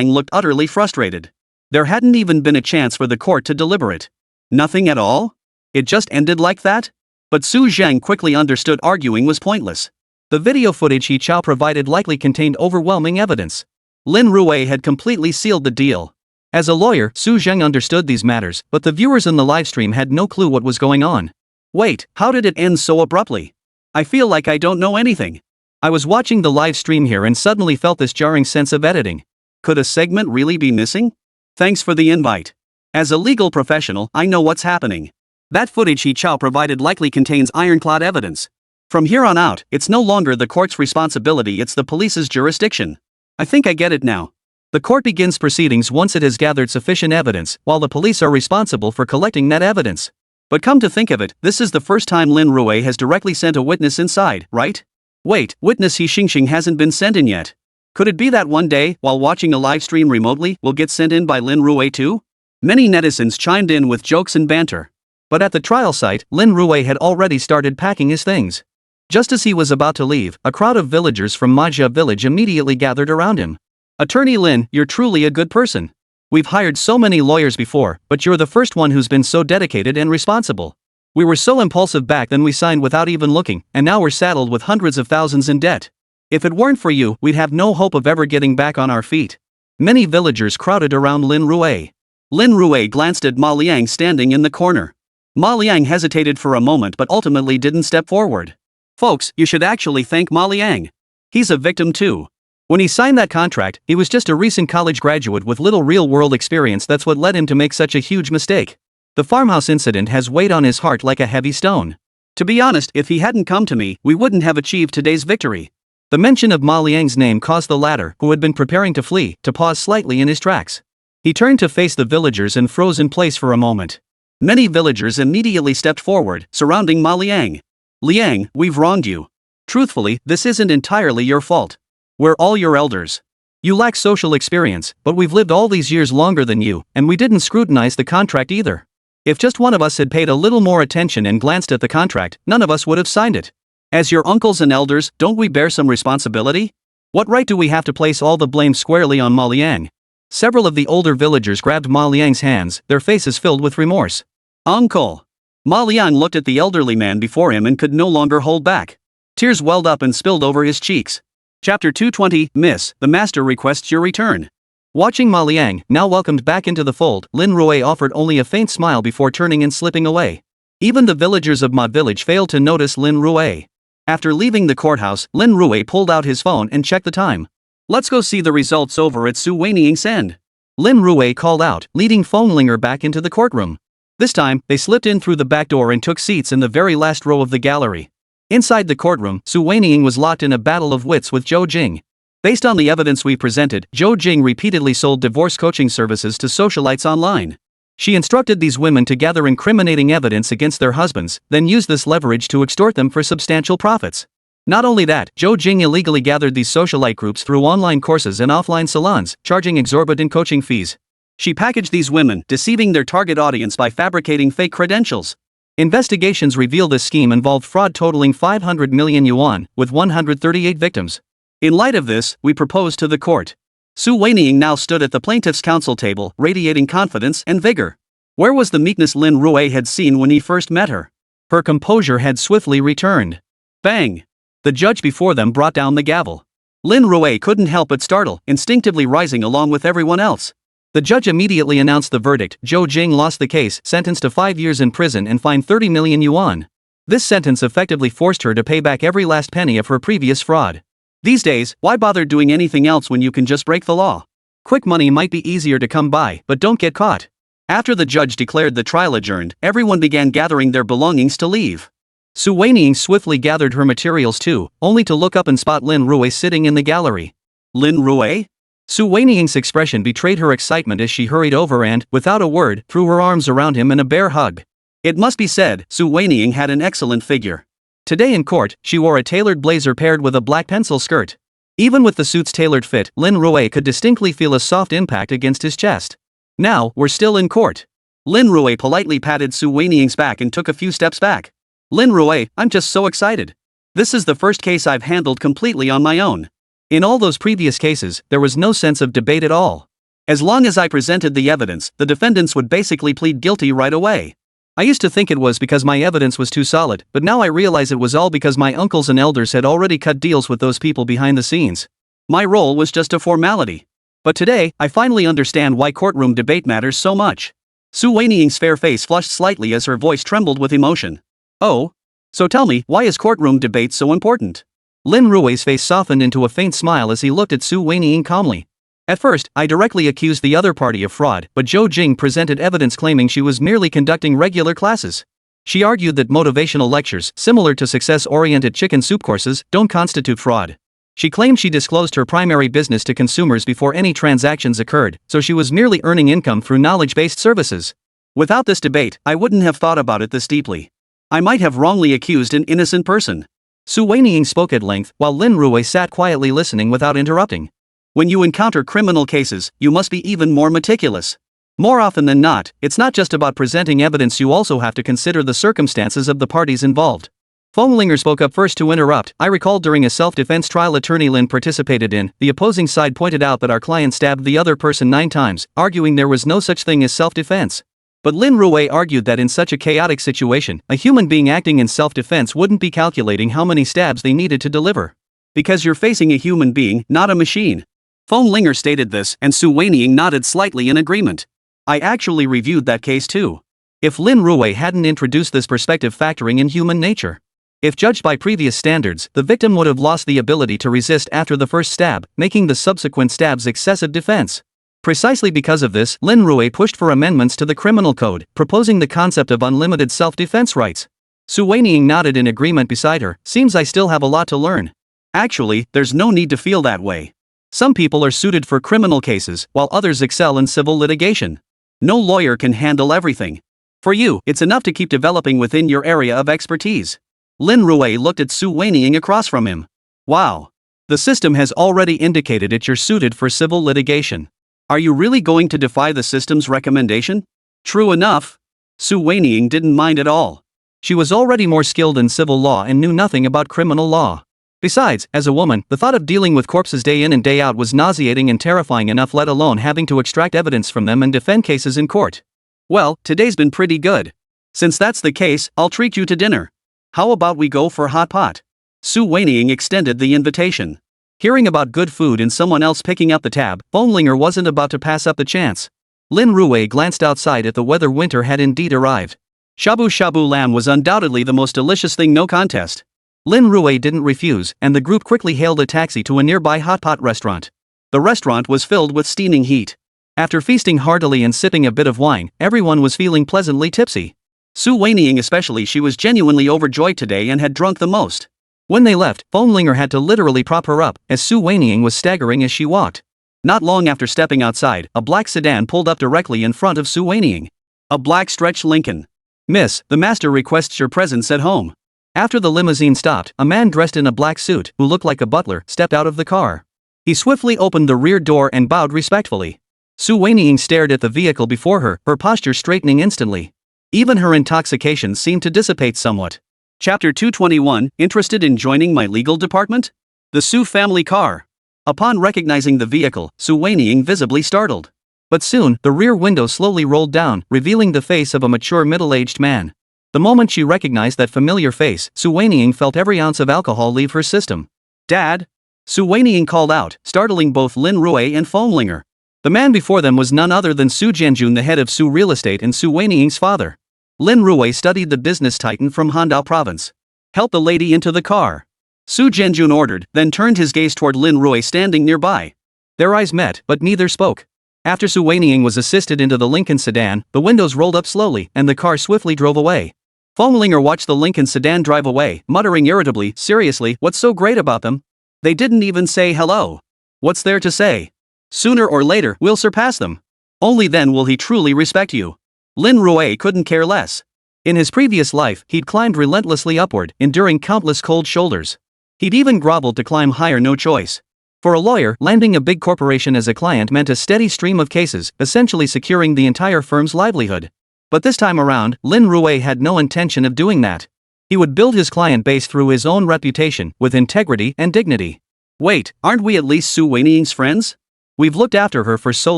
looked utterly frustrated. There hadn't even been a chance for the court to deliberate. Nothing at all? It just ended like that? But Su Zhang quickly understood arguing was pointless. The video footage He Chao provided likely contained overwhelming evidence. Lin Rui had completely sealed the deal. As a lawyer, Su Zheng understood these matters, but the viewers in the livestream had no clue what was going on. Wait, how did it end so abruptly? I feel like I don't know anything. I was watching the live stream here and suddenly felt this jarring sense of editing. Could a segment really be missing? Thanks for the invite. As a legal professional, I know what's happening. That footage He Chao provided likely contains ironclad evidence. From here on out, it's no longer the court's responsibility, it's the police's jurisdiction. I think I get it now. The court begins proceedings once it has gathered sufficient evidence, while the police are responsible for collecting that evidence. But come to think of it, this is the first time Lin Rui has directly sent a witness inside, right? Wait, witness He Xingxing hasn't been sent in yet. Could it be that one day, while watching a live stream remotely, we'll get sent in by Lin Rui too? Many netizens chimed in with jokes and banter. But at the trial site, Lin Rui had already started packing his things. Just as he was about to leave, a crowd of villagers from Manhwa village immediately gathered around him. Attorney Lin, you're truly a good person. We've hired so many lawyers before, but you're the first one who's been so dedicated and responsible. We were so impulsive back then we signed without even looking, and now we're saddled with hundreds of thousands in debt. If it weren't for you, we'd have no hope of ever getting back on our feet. Many villagers crowded around Lin Rui. Lin Rui glanced at Ma Liang standing in the corner. Ma Liang hesitated for a moment but ultimately didn't step forward. Folks, you should actually thank Ma Liang. He's a victim too. When he signed that contract, he was just a recent college graduate with little real-world experience. That's what led him to make such a huge mistake. The farmhouse incident has weighed on his heart like a heavy stone. To be honest, if he hadn't come to me, we wouldn't have achieved today's victory. The mention of Ma Liang's name caused the latter, who had been preparing to flee, to pause slightly in his tracks. He turned to face the villagers and froze in place for a moment. Many villagers immediately stepped forward, surrounding Ma Liang. Liang, we've wronged you. Truthfully, this isn't entirely your fault. We're all your elders. You lack social experience, but we've lived all these years longer than you, and we didn't scrutinize the contract either. If just one of us had paid a little more attention and glanced at the contract, none of us would have signed it. As your uncles and elders, don't we bear some responsibility? What right do we have to place all the blame squarely on Ma Liang? Several of the older villagers grabbed Ma Liang's hands, their faces filled with remorse. Uncle! Ma Liang looked at the elderly man before him and could no longer hold back. Tears welled up and spilled over his cheeks. Chapter 220, Miss, the Master requests your return. Watching Ma Liang, now welcomed back into the fold, Lin Rui offered only a faint smile before turning and slipping away. Even the villagers of Ma Village failed to notice Lin Rui. After leaving the courthouse, Lin Rui pulled out his phone and checked the time. "Let's go see the results over at Su Weiniing's end," Lin Rui called out, leading Fenglinger back into the courtroom. This time, they slipped in through the back door and took seats in the very last row of the gallery. Inside the courtroom, Su Weiniing was locked in a battle of wits with Zhou Jing. Based on the evidence we presented, Zhou Jing repeatedly sold divorce coaching services to socialites online. She instructed these women to gather incriminating evidence against their husbands, then use this leverage to extort them for substantial profits. Not only that, Zhou Jing illegally gathered these socialite groups through online courses and offline salons, charging exorbitant coaching fees. She packaged these women, deceiving their target audience by fabricating fake credentials. Investigations reveal this scheme involved fraud totaling 500 million yuan, with 138 victims. In light of this, we proposed to the court. Su Weiniing now stood at the plaintiff's counsel table, radiating confidence and vigor. Where was the meekness Lin Rui had seen when he first met her? Her composure had swiftly returned. Bang! The judge before them brought down the gavel. Lin Rui couldn't help but startle, instinctively rising along with everyone else. The judge immediately announced the verdict. Zhou Jing lost the case, sentenced to 5 years in prison and fined 30 million yuan. This sentence effectively forced her to pay back every last penny of her previous fraud. These days, why bother doing anything else when you can just break the law? Quick money might be easier to come by, but don't get caught. After the judge declared the trial adjourned, everyone began gathering their belongings to leave. Su Weiniing swiftly gathered her materials too, only to look up and spot Lin Rui sitting in the gallery. Lin Rui? Su Weiniing's expression betrayed her excitement as she hurried over and, without a word, threw her arms around him in a bear hug. It must be said, Su Weiniing had an excellent figure. Today in court, she wore a tailored blazer paired with a black pencil skirt. Even with the suit's tailored fit, Lin Rui could distinctly feel a soft impact against his chest. Now, we're still in court. Lin Rui politely patted Su Weiniing's back and took a few steps back. Lin Rui, I'm just so excited. This is the first case I've handled completely on my own. In all those previous cases, there was no sense of debate at all. As long as I presented the evidence, the defendants would basically plead guilty right away. I used to think it was because my evidence was too solid, but now I realize it was all because my uncles and elders had already cut deals with those people behind the scenes. My role was just a formality. But today, I finally understand why courtroom debate matters so much. Su Weiniing's fair face flushed slightly as her voice trembled with emotion. Oh? So tell me, why is courtroom debate so important? Lin Rui's face softened into a faint smile as he looked at Su Weiniing calmly. At first, I directly accused the other party of fraud, but Zhou Jing presented evidence claiming she was merely conducting regular classes. She argued that motivational lectures, similar to success-oriented chicken soup courses, don't constitute fraud. She claimed she disclosed her primary business to consumers before any transactions occurred, so she was merely earning income through knowledge-based services. Without this debate, I wouldn't have thought about it this deeply. I might have wrongly accused an innocent person. Su Weiniing spoke at length, while Lin Rui sat quietly listening without interrupting. When you encounter criminal cases, you must be even more meticulous. More often than not, it's not just about presenting evidence, you also have to consider the circumstances of the parties involved. Fenglinger spoke up first to interrupt. I recall during a self-defense trial attorney Lin participated in, the opposing side pointed out that our client stabbed the other person 9 times, arguing there was no such thing as self-defense. But Lin Rui argued that in such a chaotic situation, a human being acting in self-defense wouldn't be calculating how many stabs they needed to deliver. Because you're facing a human being, not a machine. Fenglinger stated this, and Su Weiniing nodded slightly in agreement. I actually reviewed that case too. If Lin Rui hadn't introduced this perspective factoring in human nature. If judged by previous standards, the victim would have lost the ability to resist after the first stab, making the subsequent stabs excessive defense. Precisely because of this, Lin Rui pushed for amendments to the criminal code, proposing the concept of unlimited self-defense rights. Su Weiniing nodded in agreement beside her. Seems I still have a lot to learn. Actually, there's no need to feel that way. Some people are suited for criminal cases, while others excel in civil litigation. No lawyer can handle everything. For you, it's enough to keep developing within your area of expertise. Lin Rui looked at Su Weiniing across from him. Wow. The system has already indicated that you're suited for civil litigation. Are you really going to defy the system's recommendation? True enough. Su Weiniing didn't mind at all. She was already more skilled in civil law and knew nothing about criminal law. Besides, as a woman, the thought of dealing with corpses day in and day out was nauseating and terrifying enough, let alone having to extract evidence from them and defend cases in court. Well, today's been pretty good. Since that's the case, I'll treat you to dinner. How about we go for hot pot? Su Weiniing extended the invitation. Hearing about good food and someone else picking up the tab, Foamlinger wasn't about to pass up the chance. Lin Rui glanced outside at the weather. Winter had indeed arrived. Shabu shabu lamb was undoubtedly the most delicious thing, no contest. Lin Rui didn't refuse, and the group quickly hailed a taxi to a nearby hot pot restaurant. The restaurant was filled with steaming heat. After feasting heartily and sipping a bit of wine, everyone was feeling pleasantly tipsy. Su Weiniing especially, she was genuinely overjoyed today and had drunk the most. When they left, Foamlinger had to literally prop her up, as Su Weiniing was staggering as she walked. Not long after stepping outside, a black sedan pulled up directly in front of Su Weiniing. A black stretch Lincoln. "Miss, the master requests your presence at home." After the limousine stopped, a man dressed in a black suit, who looked like a butler, stepped out of the car. He swiftly opened the rear door and bowed respectfully. Su Weiniing stared at the vehicle before her, her posture straightening instantly. Even her intoxication seemed to dissipate somewhat. Chapter 221, Interested in joining my legal department? The Su family car. Upon recognizing the vehicle, Su Weiniing visibly startled. But soon, the rear window slowly rolled down, revealing the face of a mature middle-aged man. The moment she recognized that familiar face, Su Weiniing felt every ounce of alcohol leave her system. "Dad!" Su Weiniing called out, startling both Lin Rui and Foamlinger. The man before them was none other than Su Jianjun, the head of Su Real Estate and Su Weiniing's father. Lin Rui studied the business titan from Handao province. "Help the lady into the car," Su Jianjun ordered, then turned his gaze toward Lin Rui standing nearby. Their eyes met, but neither spoke. After Su Weiniing was assisted into the Lincoln sedan, the windows rolled up slowly, and the car swiftly drove away. Foamlinger watched the Lincoln sedan drive away, muttering irritably, "Seriously, what's so great about them? They didn't even say hello. What's there to say? Sooner or later, we'll surpass them. Only then will he truly respect you." Lin Rui couldn't care less. In his previous life, he'd climbed relentlessly upward, enduring countless cold shoulders. He'd even groveled to climb higher, no choice. For a lawyer, landing a big corporation as a client meant a steady stream of cases, essentially securing the entire firm's livelihood. But this time around, Lin Rui had no intention of doing that. He would build his client base through his own reputation, with integrity and dignity. "Wait, aren't we at least Su Weiniing's friends? We've looked after her for so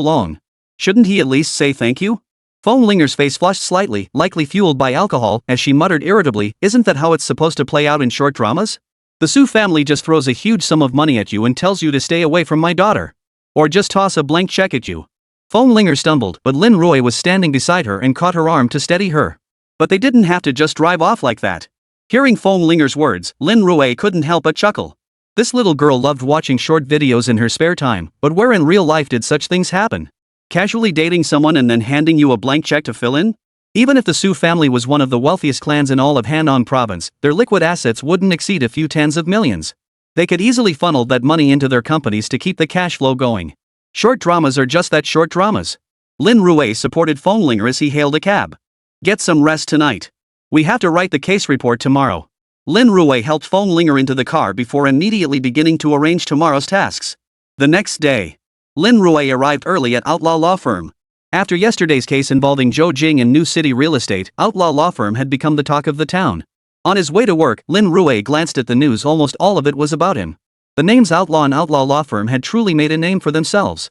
long. Shouldn't he at least say thank you?" Foamlinger's face flushed slightly, likely fueled by alcohol, as she muttered irritably, "Isn't that how it's supposed to play out in short dramas? The Su family just throws a huge sum of money at you and tells you to stay away from my daughter. Or just toss a blank check at you." Foamlinger stumbled, but Lin Rui was standing beside her and caught her arm to steady her. But they didn't have to just drive off like that. Hearing Foamlinger's words, Lin Rui couldn't help but chuckle. This little girl loved watching short videos in her spare time, but where in real life did such things happen? Casually dating someone and then handing you a blank check to fill in? Even if the Su family was one of the wealthiest clans in all of Hanong province, their liquid assets wouldn't exceed a few tens of millions. They could easily funnel that money into their companies to keep the cash flow going. Short dramas are just that, short dramas. Lin Rui supported Foamlinger as he hailed a cab. "Get some rest tonight. We have to write the case report tomorrow." Lin Rui helped Foamlinger into the car before immediately beginning to arrange tomorrow's tasks. The next day, Lin Rui arrived early at Outlaw Law Firm. After yesterday's case involving Zhou Jing and New City Real Estate, Outlaw Law Firm had become the talk of the town. On his way to work, Lin Rui glanced at the news. Almost all of it was about him. The names Outlaw and Outlaw Law Firm had truly made a name for themselves.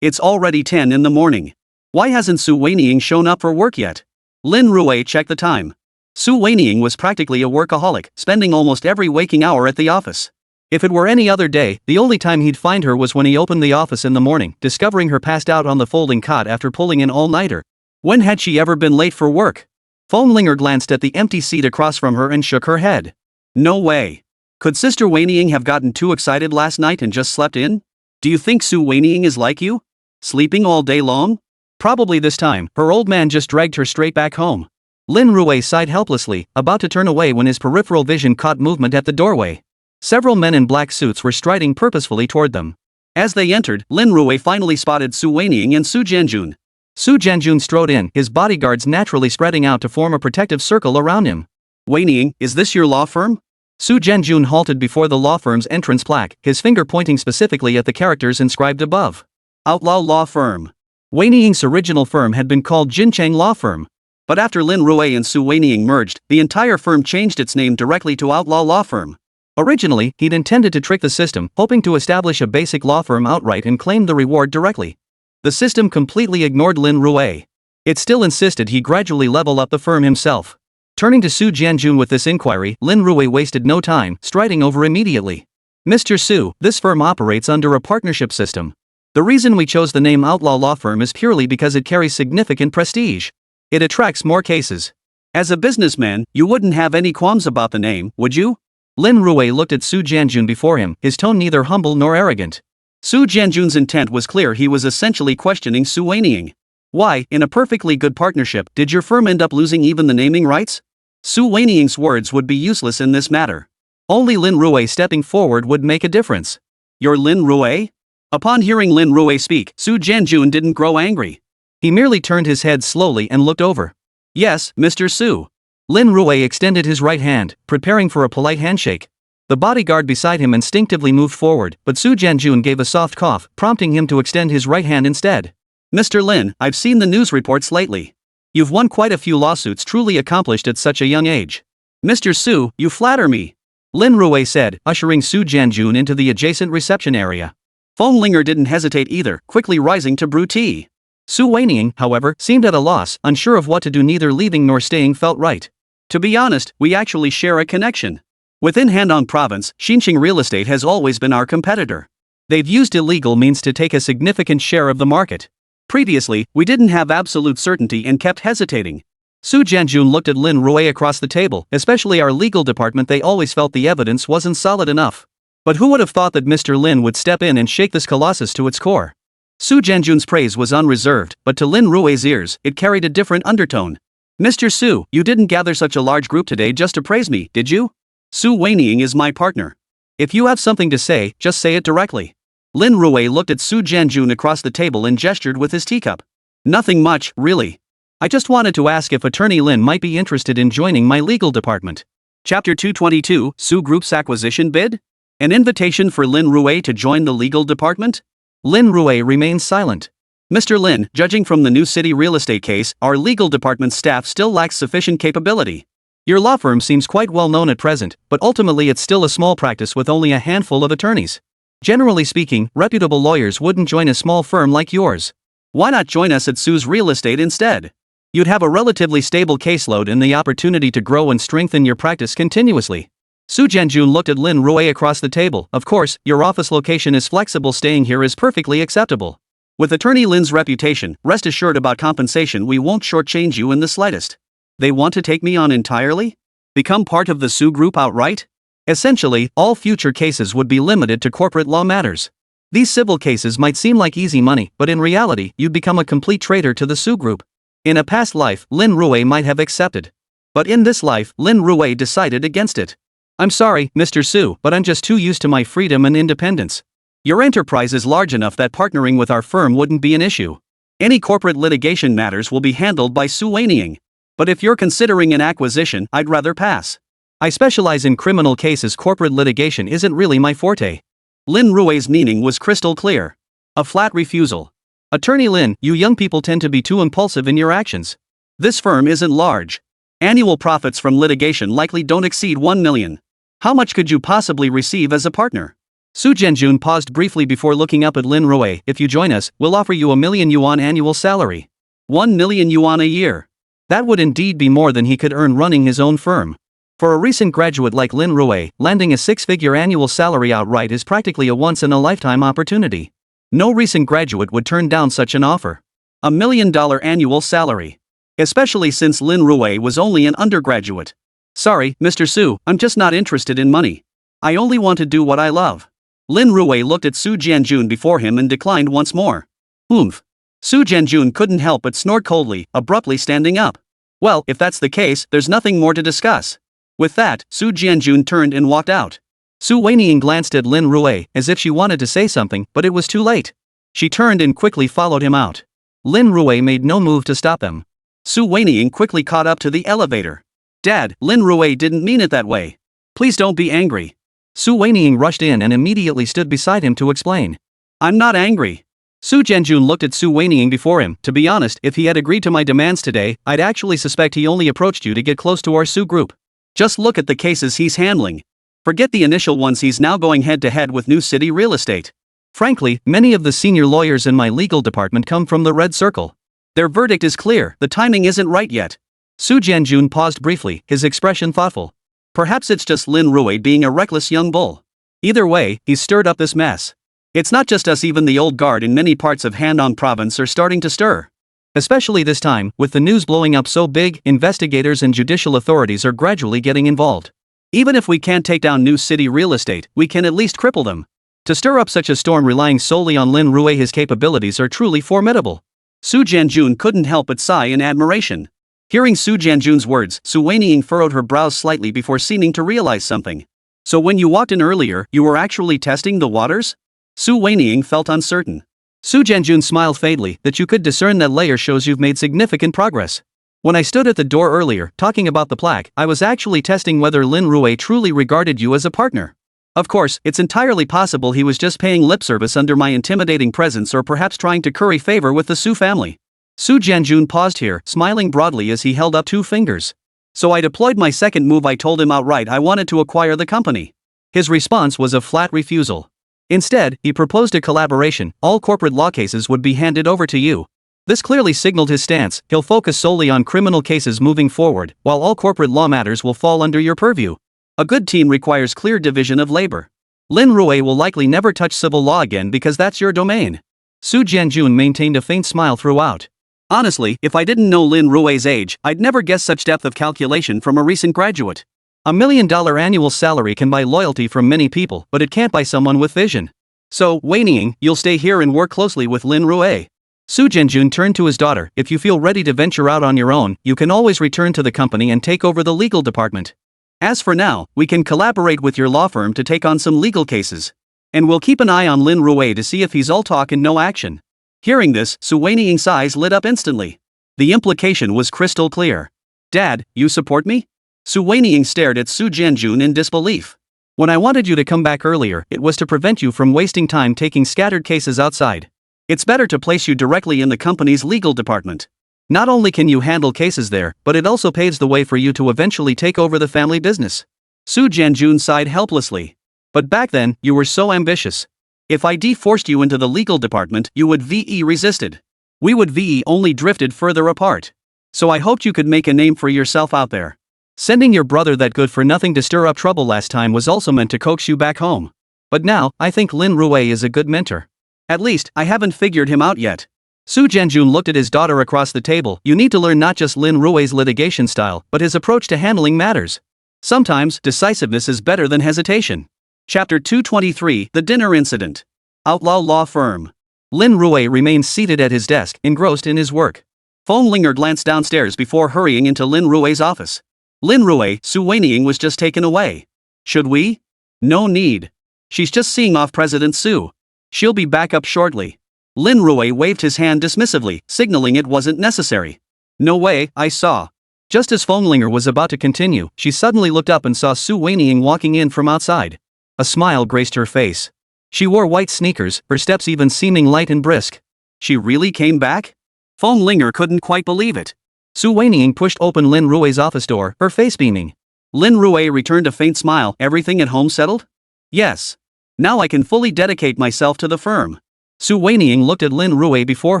It's already 10 in the morning. Why hasn't Su Weiniing shown up for work yet? Lin Rui checked the time. Su Weiniing was practically a workaholic, spending almost every waking hour at the office. If it were any other day, the only time he'd find her was when he opened the office in the morning, discovering her passed out on the folding cot after pulling an all-nighter. When had she ever been late for work? Foamlinger glanced at the empty seat across from her and shook her head. No way. Could Sister Weiniing have gotten too excited last night and just slept in? Do you think Su Weiniing is like you? Sleeping all day long? Probably this time, her old man just dragged her straight back home. Lin Rui sighed helplessly, about to turn away when his peripheral vision caught movement at the doorway. Several men in black suits were striding purposefully toward them. As they entered, Lin Rui finally spotted Su Weiniing and Su Jianjun. Su Jianjun strode in, his bodyguards naturally spreading out to form a protective circle around him. "Weiniing, is this your law firm?" Su Jianjun halted before the law firm's entrance plaque, his finger pointing specifically at the characters inscribed above. Outlaw Law Firm. Weiniing's original firm had been called Jincheng Law Firm. But after Lin Rui and Su Weiniing merged, the entire firm changed its name directly to Outlaw Law Firm. Originally, he'd intended to trick the system, hoping to establish a basic law firm outright and claim the reward directly. The system completely ignored Lin Rui. It still insisted he gradually level up the firm himself. Turning to Su Jianjun with this inquiry, Lin Rui wasted no time, striding over immediately. Mr. Su, this firm operates under a partnership system. The reason we chose the name Outlaw Law Firm is purely because it carries significant prestige. It attracts more cases. As a businessman, you wouldn't have any qualms about the name, would you? Lin Rui looked at Su Jianjun before him, his tone neither humble nor arrogant. Su Jianjun's intent was clear. He was essentially questioning Su Weiniang. Why, in a perfectly good partnership, did your firm end up losing even the naming rights? Su Weiniang's words would be useless in this matter. Only Lin Rui stepping forward would make a difference. You're Lin Rui? Upon hearing Lin Rui speak, Su Jianjun didn't grow angry. He merely turned his head slowly and looked over. Yes, Mr. Su. Lin Rui extended his right hand, preparing for a polite handshake. The bodyguard beside him instinctively moved forward, but Su Jianjun gave a soft cough, prompting him to extend his right hand instead. Mr. Lin, I've seen the news reports lately. You've won quite a few lawsuits, truly accomplished at such a young age. Mr. Su, you flatter me. Lin Rui said, ushering Su Jianjun into the adjacent reception area. Feng Linger didn't hesitate either, quickly rising to brew tea. Su Weiniang, however, seemed at a loss, unsure of what to do. Neither leaving nor staying felt right. To be honest, we actually share a connection. Within Handong Province, Xinqing Real Estate has always been our competitor. They've used illegal means to take a significant share of the market. Previously, we didn't have absolute certainty and kept hesitating. Su Jianjun looked at Lin Rui across the table. Especially our legal department, they always felt the evidence wasn't solid enough. But who would have thought that Mr. Lin would step in and shake this colossus to its core? Su Jianjun's praise was unreserved, but to Lin Rui's ears, it carried a different undertone. Mr. Su, you didn't gather such a large group today just to praise me, did you? Su Weiniang is my partner. If you have something to say, just say it directly. Lin Rui looked at Su Jianjun across the table and gestured with his teacup. Nothing much, really. I just wanted to ask if Attorney Lin might be interested in joining my legal department. Chapter 222, Su Group's acquisition bid? An invitation for Lin Rui to join the legal department? Lin Rui remained silent. Mr. Lin, judging from the new city real estate case, our legal department staff still lacks sufficient capability. Your law firm seems quite well known at present, but ultimately it's still a small practice with only a handful of attorneys. Generally speaking, reputable lawyers wouldn't join a small firm like yours. Why not join us at Su's Real Estate instead? You'd have a relatively stable caseload and the opportunity to grow and strengthen your practice continuously. Su Jianjun looked at Lin Rui across the table. Of course, your office location is flexible. Staying here is perfectly acceptable. With Attorney Lin's reputation, rest assured about compensation, we won't shortchange you in the slightest. They want to take me on entirely? Become part of the Su Group outright? Essentially, all future cases would be limited to corporate law matters. These civil cases might seem like easy money, but in reality, you'd become a complete traitor to the Su Group. In a past life, Lin Rui might have accepted. But in this life, Lin Rui decided against it. I'm sorry, Mr. Su, but I'm just too used to my freedom and independence. Your enterprise is large enough that partnering with our firm wouldn't be an issue. Any corporate litigation matters will be handled by Su Weiniang. But if you're considering an acquisition, I'd rather pass. I specialize in criminal cases. Corporate litigation isn't really my forte. Lin Rui's meaning was crystal clear. A flat refusal. Attorney Lin, you young people tend to be too impulsive in your actions. This firm isn't large. Annual profits from litigation likely don't exceed 1 million. How much could you possibly receive as a partner? Su Jianjun paused briefly before looking up at Lin Rui. If you join us, we'll offer you 1 million yuan annual salary. 1 million yuan a year. That would indeed be more than he could earn running his own firm. For a recent graduate like Lin Rui, landing a 6-figure annual salary outright is practically a once-in-a-lifetime opportunity. No recent graduate would turn down such an offer. $1 million annual salary. Especially since Lin Rui was only an undergraduate. Sorry, Mr. Su, I'm just not interested in money. I only want to do what I love. Lin Rui looked at Su Jianjun before him and declined once more. Oomph. Su Jianjun couldn't help but snort coldly, abruptly standing up. Well, if that's the case, there's nothing more to discuss. With that, Su Jianjun turned and walked out. Su Weiniang glanced at Lin Rui, as if she wanted to say something, but it was too late. She turned and quickly followed him out. Lin Rui made no move to stop them. Su Weiniang quickly caught up to the elevator. Dad, Lin Rui didn't mean it that way. Please don't be angry. Su Weiniang rushed in and immediately stood beside him to explain. I'm not angry. Su Jianjun looked at Su Weiniang before him. To be honest, if he had agreed to my demands today, I'd actually suspect he only approached you to get close to our Su Group. Just look at the cases he's handling. Forget the initial ones, he's now going head-to-head with New City Real Estate. Frankly, many of the senior lawyers in my legal department come from the Red Circle. Their verdict is clear, the timing isn't right yet. Su Jianjun paused briefly, his expression thoughtful. Perhaps it's just Lin Rui being a reckless young bull. Either way, he's stirred up this mess. It's not just us, even the old guard in many parts of Handong province are starting to stir. Especially this time, with the news blowing up so big, investigators and judicial authorities are gradually getting involved. Even if we can't take down new city real estate, we can at least cripple them. To stir up such a storm relying solely on Lin Rui, his capabilities are truly formidable. Su Jianjun couldn't help but sigh in admiration. Hearing Su Jianjun's words, Su Weiniang furrowed her brows slightly before seeming to realize something. So when you walked in earlier, you were actually testing the waters? Su Weiniang felt uncertain. Su Jianjun smiled faintly, that you could discern that layer shows you've made significant progress. When I stood at the door earlier, talking about the plaque, I was actually testing whether Lin Rui truly regarded you as a partner. Of course, it's entirely possible he was just paying lip service under my intimidating presence, or perhaps trying to curry favor with the Su family. Su Jianjun paused here, smiling broadly as he held up 2 fingers. So I deployed my second move. I told him outright I wanted to acquire the company. His response was a flat refusal. Instead, he proposed a collaboration. All corporate law cases would be handed over to you. This clearly signaled his stance. He'll focus solely on criminal cases moving forward, while all corporate law matters will fall under your purview. A good team requires clear division of labor. Lin Rui will likely never touch civil law again because that's your domain. Su Jianjun maintained a faint smile throughout. Honestly, if I didn't know Lin Rui's age, I'd never guess such depth of calculation from a recent graduate. $1 million annual salary can buy loyalty from many people, but it can't buy someone with vision. So, Weiniang, you'll stay here and work closely with Lin Rui. Su Jianjun turned to his daughter. If you feel ready to venture out on your own, you can always return to the company and take over the legal department. As for now, we can collaborate with your law firm to take on some legal cases. And we'll keep an eye on Lin Rui to see if he's all talk and no action. Hearing this, Su Weiniang's eyes lit up instantly. The implication was crystal clear. Dad, you support me? Su Weiniang stared at Su Jianjun in disbelief. When I wanted you to come back earlier, it was to prevent you from wasting time taking scattered cases outside. It's better to place you directly in the company's legal department. Not only can you handle cases there, but it also paves the way for you to eventually take over the family business. Su Jianjun sighed helplessly. But back then, you were so ambitious. If I forced you into the legal department, you would resisted. We would only drifted further apart. So I hoped you could make a name for yourself out there. Sending your brother that good for nothing to stir up trouble last time was also meant to coax you back home. But now, I think Lin Rui is a good mentor. At least, I haven't figured him out yet. Su Jianjun looked at his daughter across the table. You need to learn not just Lin Rui's litigation style, but his approach to handling matters. Sometimes, decisiveness is better than hesitation. Chapter 223, The Dinner Incident. Outlaw Law Firm. Lin Rui remained seated at his desk, engrossed in his work. Feng Linger glanced downstairs before hurrying into Lin Rui's office. Lin Rui, Su Weiniang was just taken away. Should we? No need. She's just seeing off President Su. She'll be back up shortly. Lin Rui waved his hand dismissively, signaling it wasn't necessary. No way, I saw. Just as Feng Linger was about to continue, she suddenly looked up and saw Su Weiniang walking in from outside. A smile graced her face. She wore white sneakers, her steps even seeming light and brisk. She really came back? Feng Linger couldn't quite believe it. Su Weiniang pushed open Lin Rui's office door, her face beaming. Lin Rui returned a faint smile. Everything at home settled? Yes. Now I can fully dedicate myself to the firm. Su Weiniang looked at Lin Rui before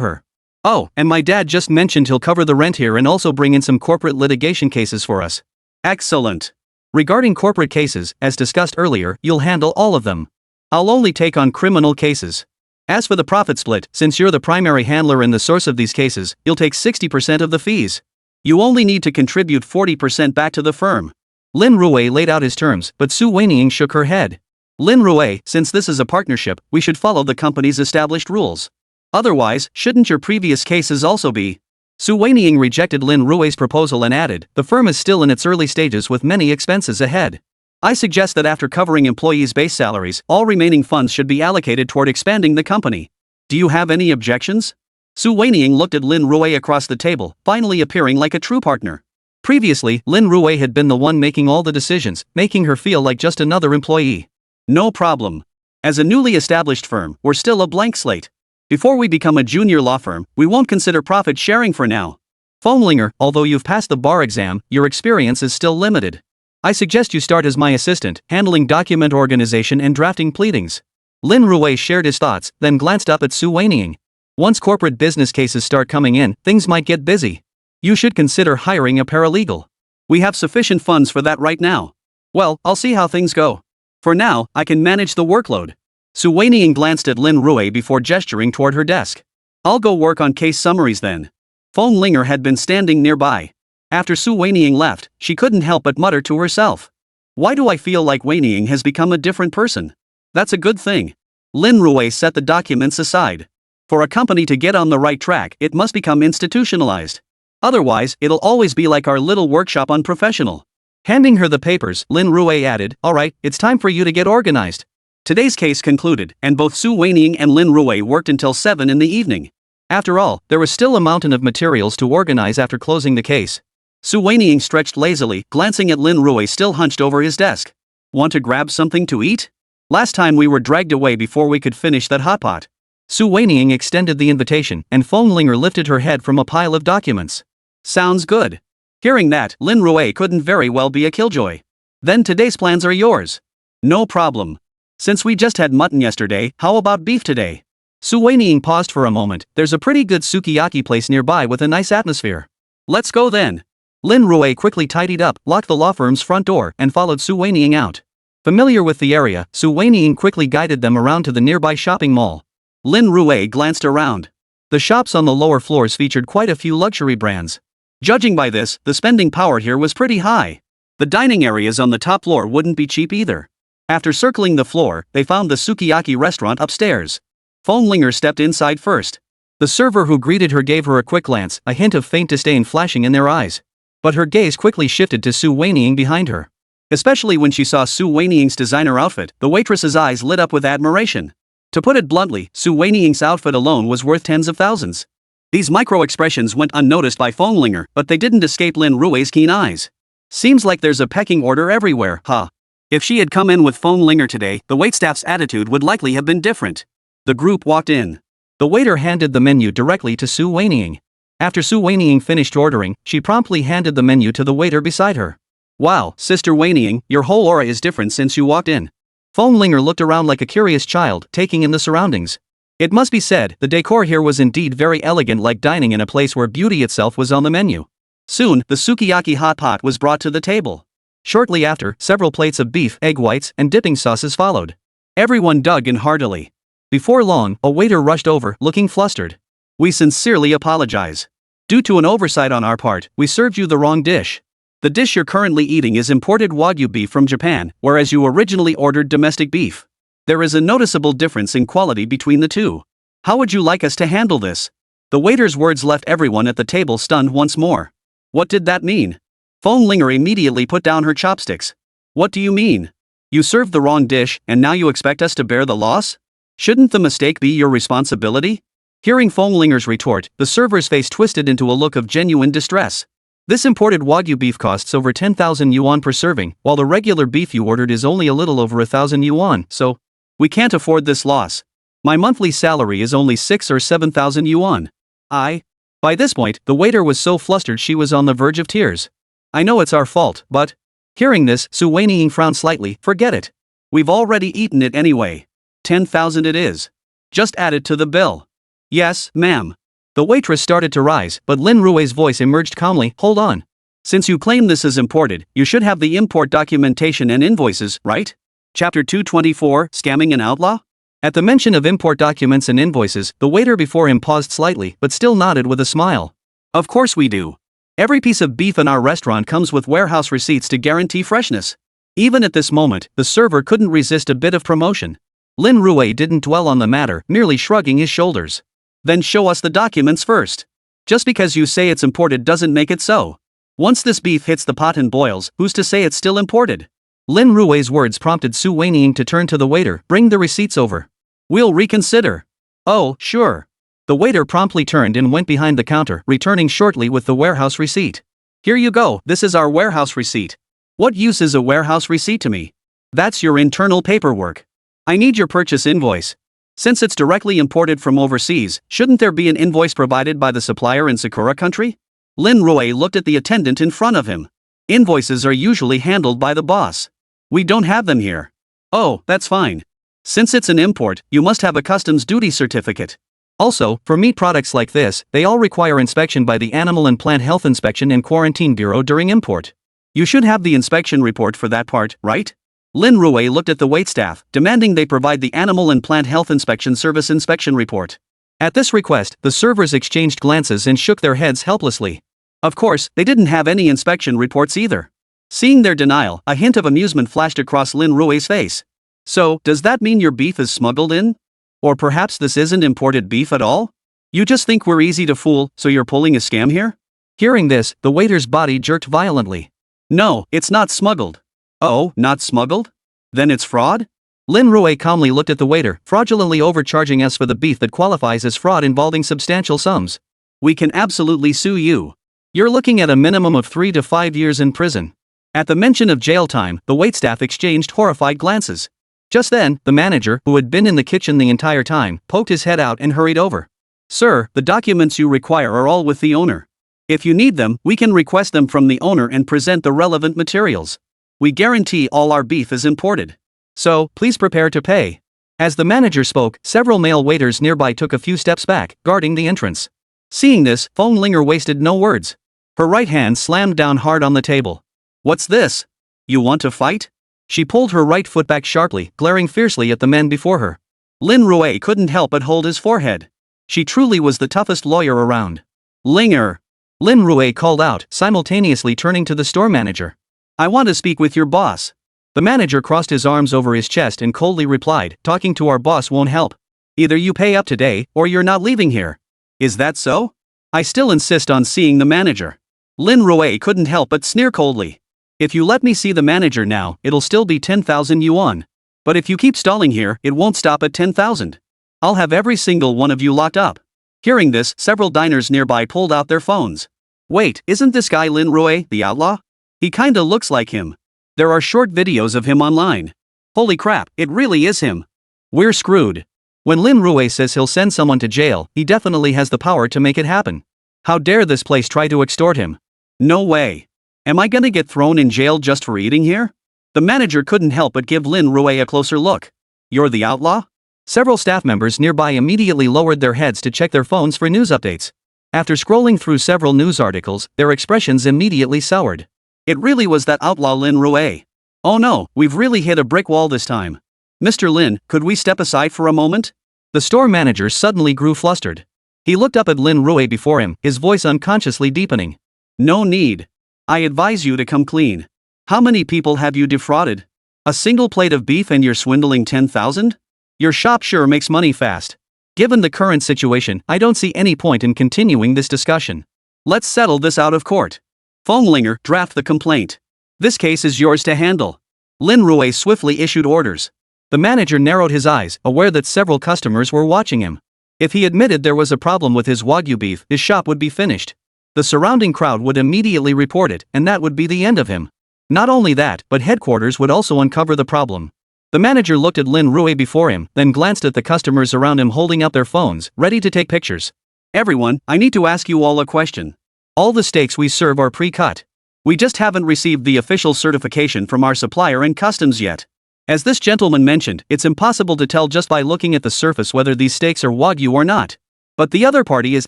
her. Oh, and my dad just mentioned he'll cover the rent here and also bring in some corporate litigation cases for us. Excellent. Regarding corporate cases, as discussed earlier, you'll handle all of them. I'll only take on criminal cases. As for the profit split, since you're the primary handler and the source of these cases, you'll take 60% of the fees. You only need to contribute 40% back to the firm. Lin Rui laid out his terms, but Su Weiniang shook her head. Lin Rui, since this is a partnership, we should follow the company's established rules. Otherwise, shouldn't your previous cases also be? Su Weiniang rejected Lin Rui's proposal and added, the firm is still in its early stages with many expenses ahead. I suggest that after covering employees' base salaries, all remaining funds should be allocated toward expanding the company. Do you have any objections? Su Weiniang looked at Lin Rui across the table, finally appearing like a true partner. Previously, Lin Rui had been the one making all the decisions, making her feel like just another employee. No problem. As a newly established firm, we're still a blank slate. Before we become a junior law firm, we won't consider profit sharing for now. Feng Linger, although you've passed the bar exam, your experience is still limited. I suggest you start as my assistant, handling document organization and drafting pleadings. Lin Rui shared his thoughts, then glanced up at Su Weiniang. Once corporate business cases start coming in, things might get busy. You should consider hiring a paralegal. We have sufficient funds for that right now. Well, I'll see how things go. For now, I can manage the workload. Su Weiniing glanced at Lin Rui before gesturing toward her desk. I'll go work on case summaries then. Feng Linger had been standing nearby. After Su Weiniing left, she couldn't help but mutter to herself. Why do I feel like Weiniing has become a different person? That's a good thing. Lin Rui set the documents aside. For a company to get on the right track, it must become institutionalized. Otherwise, it'll always be like our little workshop unprofessional. Handing her the papers, Lin Rui added, "Alright, it's time for you to get organized." Today's case concluded, and both Su Weiniing and Lin Rui worked until 7 in the evening. After all, there was still a mountain of materials to organize after closing the case. Su Weiniing stretched lazily, glancing at Lin Rui still hunched over his desk. Want to grab something to eat? Last time we were dragged away before we could finish that hot pot. Su Weiniing extended the invitation, and Feng Linger lifted her head from a pile of documents. Sounds good. Hearing that, Lin Rui couldn't very well be a killjoy. Then today's plans are yours. No problem. Since we just had mutton yesterday, how about beef today? Su Weiniing paused for a moment. There's a pretty good sukiyaki place nearby with a nice atmosphere. Let's go then. Lin Rui quickly tidied up, locked the law firm's front door, and followed Su Weiniing out. Familiar with the area, Su Weiniing quickly guided them around to the nearby shopping mall. Lin Rui glanced around. The shops on the lower floors featured quite a few luxury brands. Judging by this, the spending power here was pretty high. The dining areas on the top floor wouldn't be cheap either. After circling the floor, they found the sukiyaki restaurant upstairs. Feng Linger stepped inside first. The server who greeted her gave her a quick glance, a hint of faint disdain flashing in their eyes. But her gaze quickly shifted to Su Weiniing behind her. Especially when she saw Su Weiniing's designer outfit, the waitress's eyes lit up with admiration. To put it bluntly, Su Weiniing's outfit alone was worth tens of thousands. These micro-expressions went unnoticed by Feng Linger, but they didn't escape Lin Rui's keen eyes. Seems like there's a pecking order everywhere, huh? If she had come in with Feng Linger today, the waitstaff's attitude would likely have been different. The group walked in. The waiter handed the menu directly to Su Weiniing. After Su Weiniing finished ordering, she promptly handed the menu to the waiter beside her. Wow, Sister Weiniing, your whole aura is different since you walked in. Feng Linger looked around like a curious child, taking in the surroundings. It must be said, the decor here was indeed very elegant, like dining in a place where beauty itself was on the menu. Soon, the sukiyaki hot pot was brought to the table. Shortly after, several plates of beef, egg whites, and dipping sauces followed. Everyone dug in heartily. Before long, a waiter rushed over, looking flustered. We sincerely apologize. Due to an oversight on our part, we served you the wrong dish. The dish you're currently eating is imported Wagyu beef from Japan, whereas you originally ordered domestic beef. There is a noticeable difference in quality between the two. How would you like us to handle this? The waiter's words left everyone at the table stunned once more. What did that mean? Feng Linger immediately put down her chopsticks. What do you mean? You served the wrong dish, and now you expect us to bear the loss? Shouldn't the mistake be your responsibility? Hearing Feng Linger's retort, the server's face twisted into a look of genuine distress. This imported Wagyu beef costs over 10,000 yuan per serving, while the regular beef you ordered is only a little over 1,000 yuan, so we can't afford this loss. My monthly salary is only 6 or 7,000 yuan. By this point, the waiter was so flustered she was on the verge of tears. I know it's our fault, but... Hearing this, Su Weiniing frowned slightly. Forget it. We've already eaten it anyway. 10,000 it is. Just add it to the bill. Yes, ma'am. The waitress started to rise, but Lin Rui's voice emerged calmly. Hold on. Since you claim this is imported, you should have the import documentation and invoices, right? Chapter 224, Scamming an Outlaw? At the mention of import documents and invoices, the waiter before him paused slightly, but still nodded with a smile. Of course we do. Every piece of beef in our restaurant comes with warehouse receipts to guarantee freshness. Even at this moment, the server couldn't resist a bit of promotion. Lin Rui didn't dwell on the matter, merely shrugging his shoulders. Then show us the documents first. Just because you say it's imported doesn't make it so. Once this beef hits the pot and boils, who's to say it's still imported? Lin Rui's words prompted Su Weiniing to turn to the waiter. Bring the receipts over. We'll reconsider. Oh, sure. The waiter promptly turned and went behind the counter, returning shortly with the warehouse receipt. Here you go, this is our warehouse receipt. What use is a warehouse receipt to me? That's your internal paperwork. I need your purchase invoice. Since it's directly imported from overseas, shouldn't there be an invoice provided by the supplier in Sakura country? Lin Rui looked at the attendant in front of him. Invoices are usually handled by the boss. We don't have them here. Oh, that's fine. Since it's an import, you must have a customs duty certificate. Also, for meat products like this, they all require inspection by the Animal and Plant Health Inspection and Quarantine Bureau during import. You should have the inspection report for that part, right? Lin Rui looked at the waitstaff, demanding they provide the Animal and Plant Health Inspection Service inspection report. At this request, the servers exchanged glances and shook their heads helplessly. Of course, they didn't have any inspection reports either. Seeing their denial, a hint of amusement flashed across Lin Rui's face. So, does that mean your beef is smuggled in? Or perhaps this isn't imported beef at all? You just think we're easy to fool, so you're pulling a scam here? Hearing this, the waiter's body jerked violently. No, it's not smuggled. Oh, not smuggled? Then it's fraud? Lin Rui calmly looked at the waiter, fraudulently overcharging us for the beef that qualifies as fraud involving substantial sums. We can absolutely sue you. You're looking at a minimum of 3 to 5 years in prison. At the mention of jail time, the waitstaff exchanged horrified glances. Just then, the manager, who had been in the kitchen the entire time, poked his head out and hurried over. Sir, the documents you require are all with the owner. If you need them, we can request them from the owner and present the relevant materials. We guarantee all our beef is imported. So, please prepare to pay. As the manager spoke, several male waiters nearby took a few steps back, guarding the entrance. Seeing this, Feng Linger wasted no words. Her right hand slammed down hard on the table. What's this? You want to fight? She pulled her right foot back sharply, glaring fiercely at the men before her. Lin Rui couldn't help but hold his forehead. She truly was the toughest lawyer around. Linger! Lin Rui called out, simultaneously turning to the store manager. I want to speak with your boss. The manager crossed his arms over his chest and coldly replied, talking to our boss won't help. Either you pay up today, or you're not leaving here. Is that so? I still insist on seeing the manager. Lin Rui couldn't help but sneer coldly. If you let me see the manager now, it'll still be 10,000 yuan. But if you keep stalling here, it won't stop at 10,000. I'll have every single one of you locked up. Hearing this, several diners nearby pulled out their phones. Wait, isn't this guy Lin Rui, the outlaw? He kinda looks like him. There are short videos of him online. Holy crap, it really is him. We're screwed. When Lin Rui says he'll send someone to jail, he definitely has the power to make it happen. How dare this place try to extort him? No way. Am I gonna get thrown in jail just for eating here? The manager couldn't help but give Lin Rui a closer look. You're the outlaw? Several staff members nearby immediately lowered their heads to check their phones for news updates. After scrolling through several news articles, their expressions immediately soured. It really was that outlaw Lin Rui. Oh no, we've really hit a brick wall this time. Mr. Lin, could we step aside for a moment? The store manager suddenly grew flustered. He looked up at Lin Rui before him, his voice unconsciously deepening. No need. I advise you to come clean. How many people have you defrauded? A single plate of beef and you're swindling 10,000? Your shop sure makes money fast. Given the current situation, I don't see any point in continuing this discussion. Let's settle this out of court. Feng Linger, draft the complaint. This case is yours to handle. Lin Rui swiftly issued orders. The manager narrowed his eyes, aware that several customers were watching him. If he admitted there was a problem with his Wagyu beef, his shop would be finished. The surrounding crowd would immediately report it, and that would be the end of him. Not only that, but headquarters would also uncover the problem. The manager looked at Lin Rui before him, then glanced at the customers around him holding up their phones, ready to take pictures. Everyone, I need to ask you all a question. All the steaks we serve are pre-cut. We just haven't received the official certification from our supplier and customs yet. As this gentleman mentioned, it's impossible to tell just by looking at the surface whether these steaks are Wagyu or not. But the other party is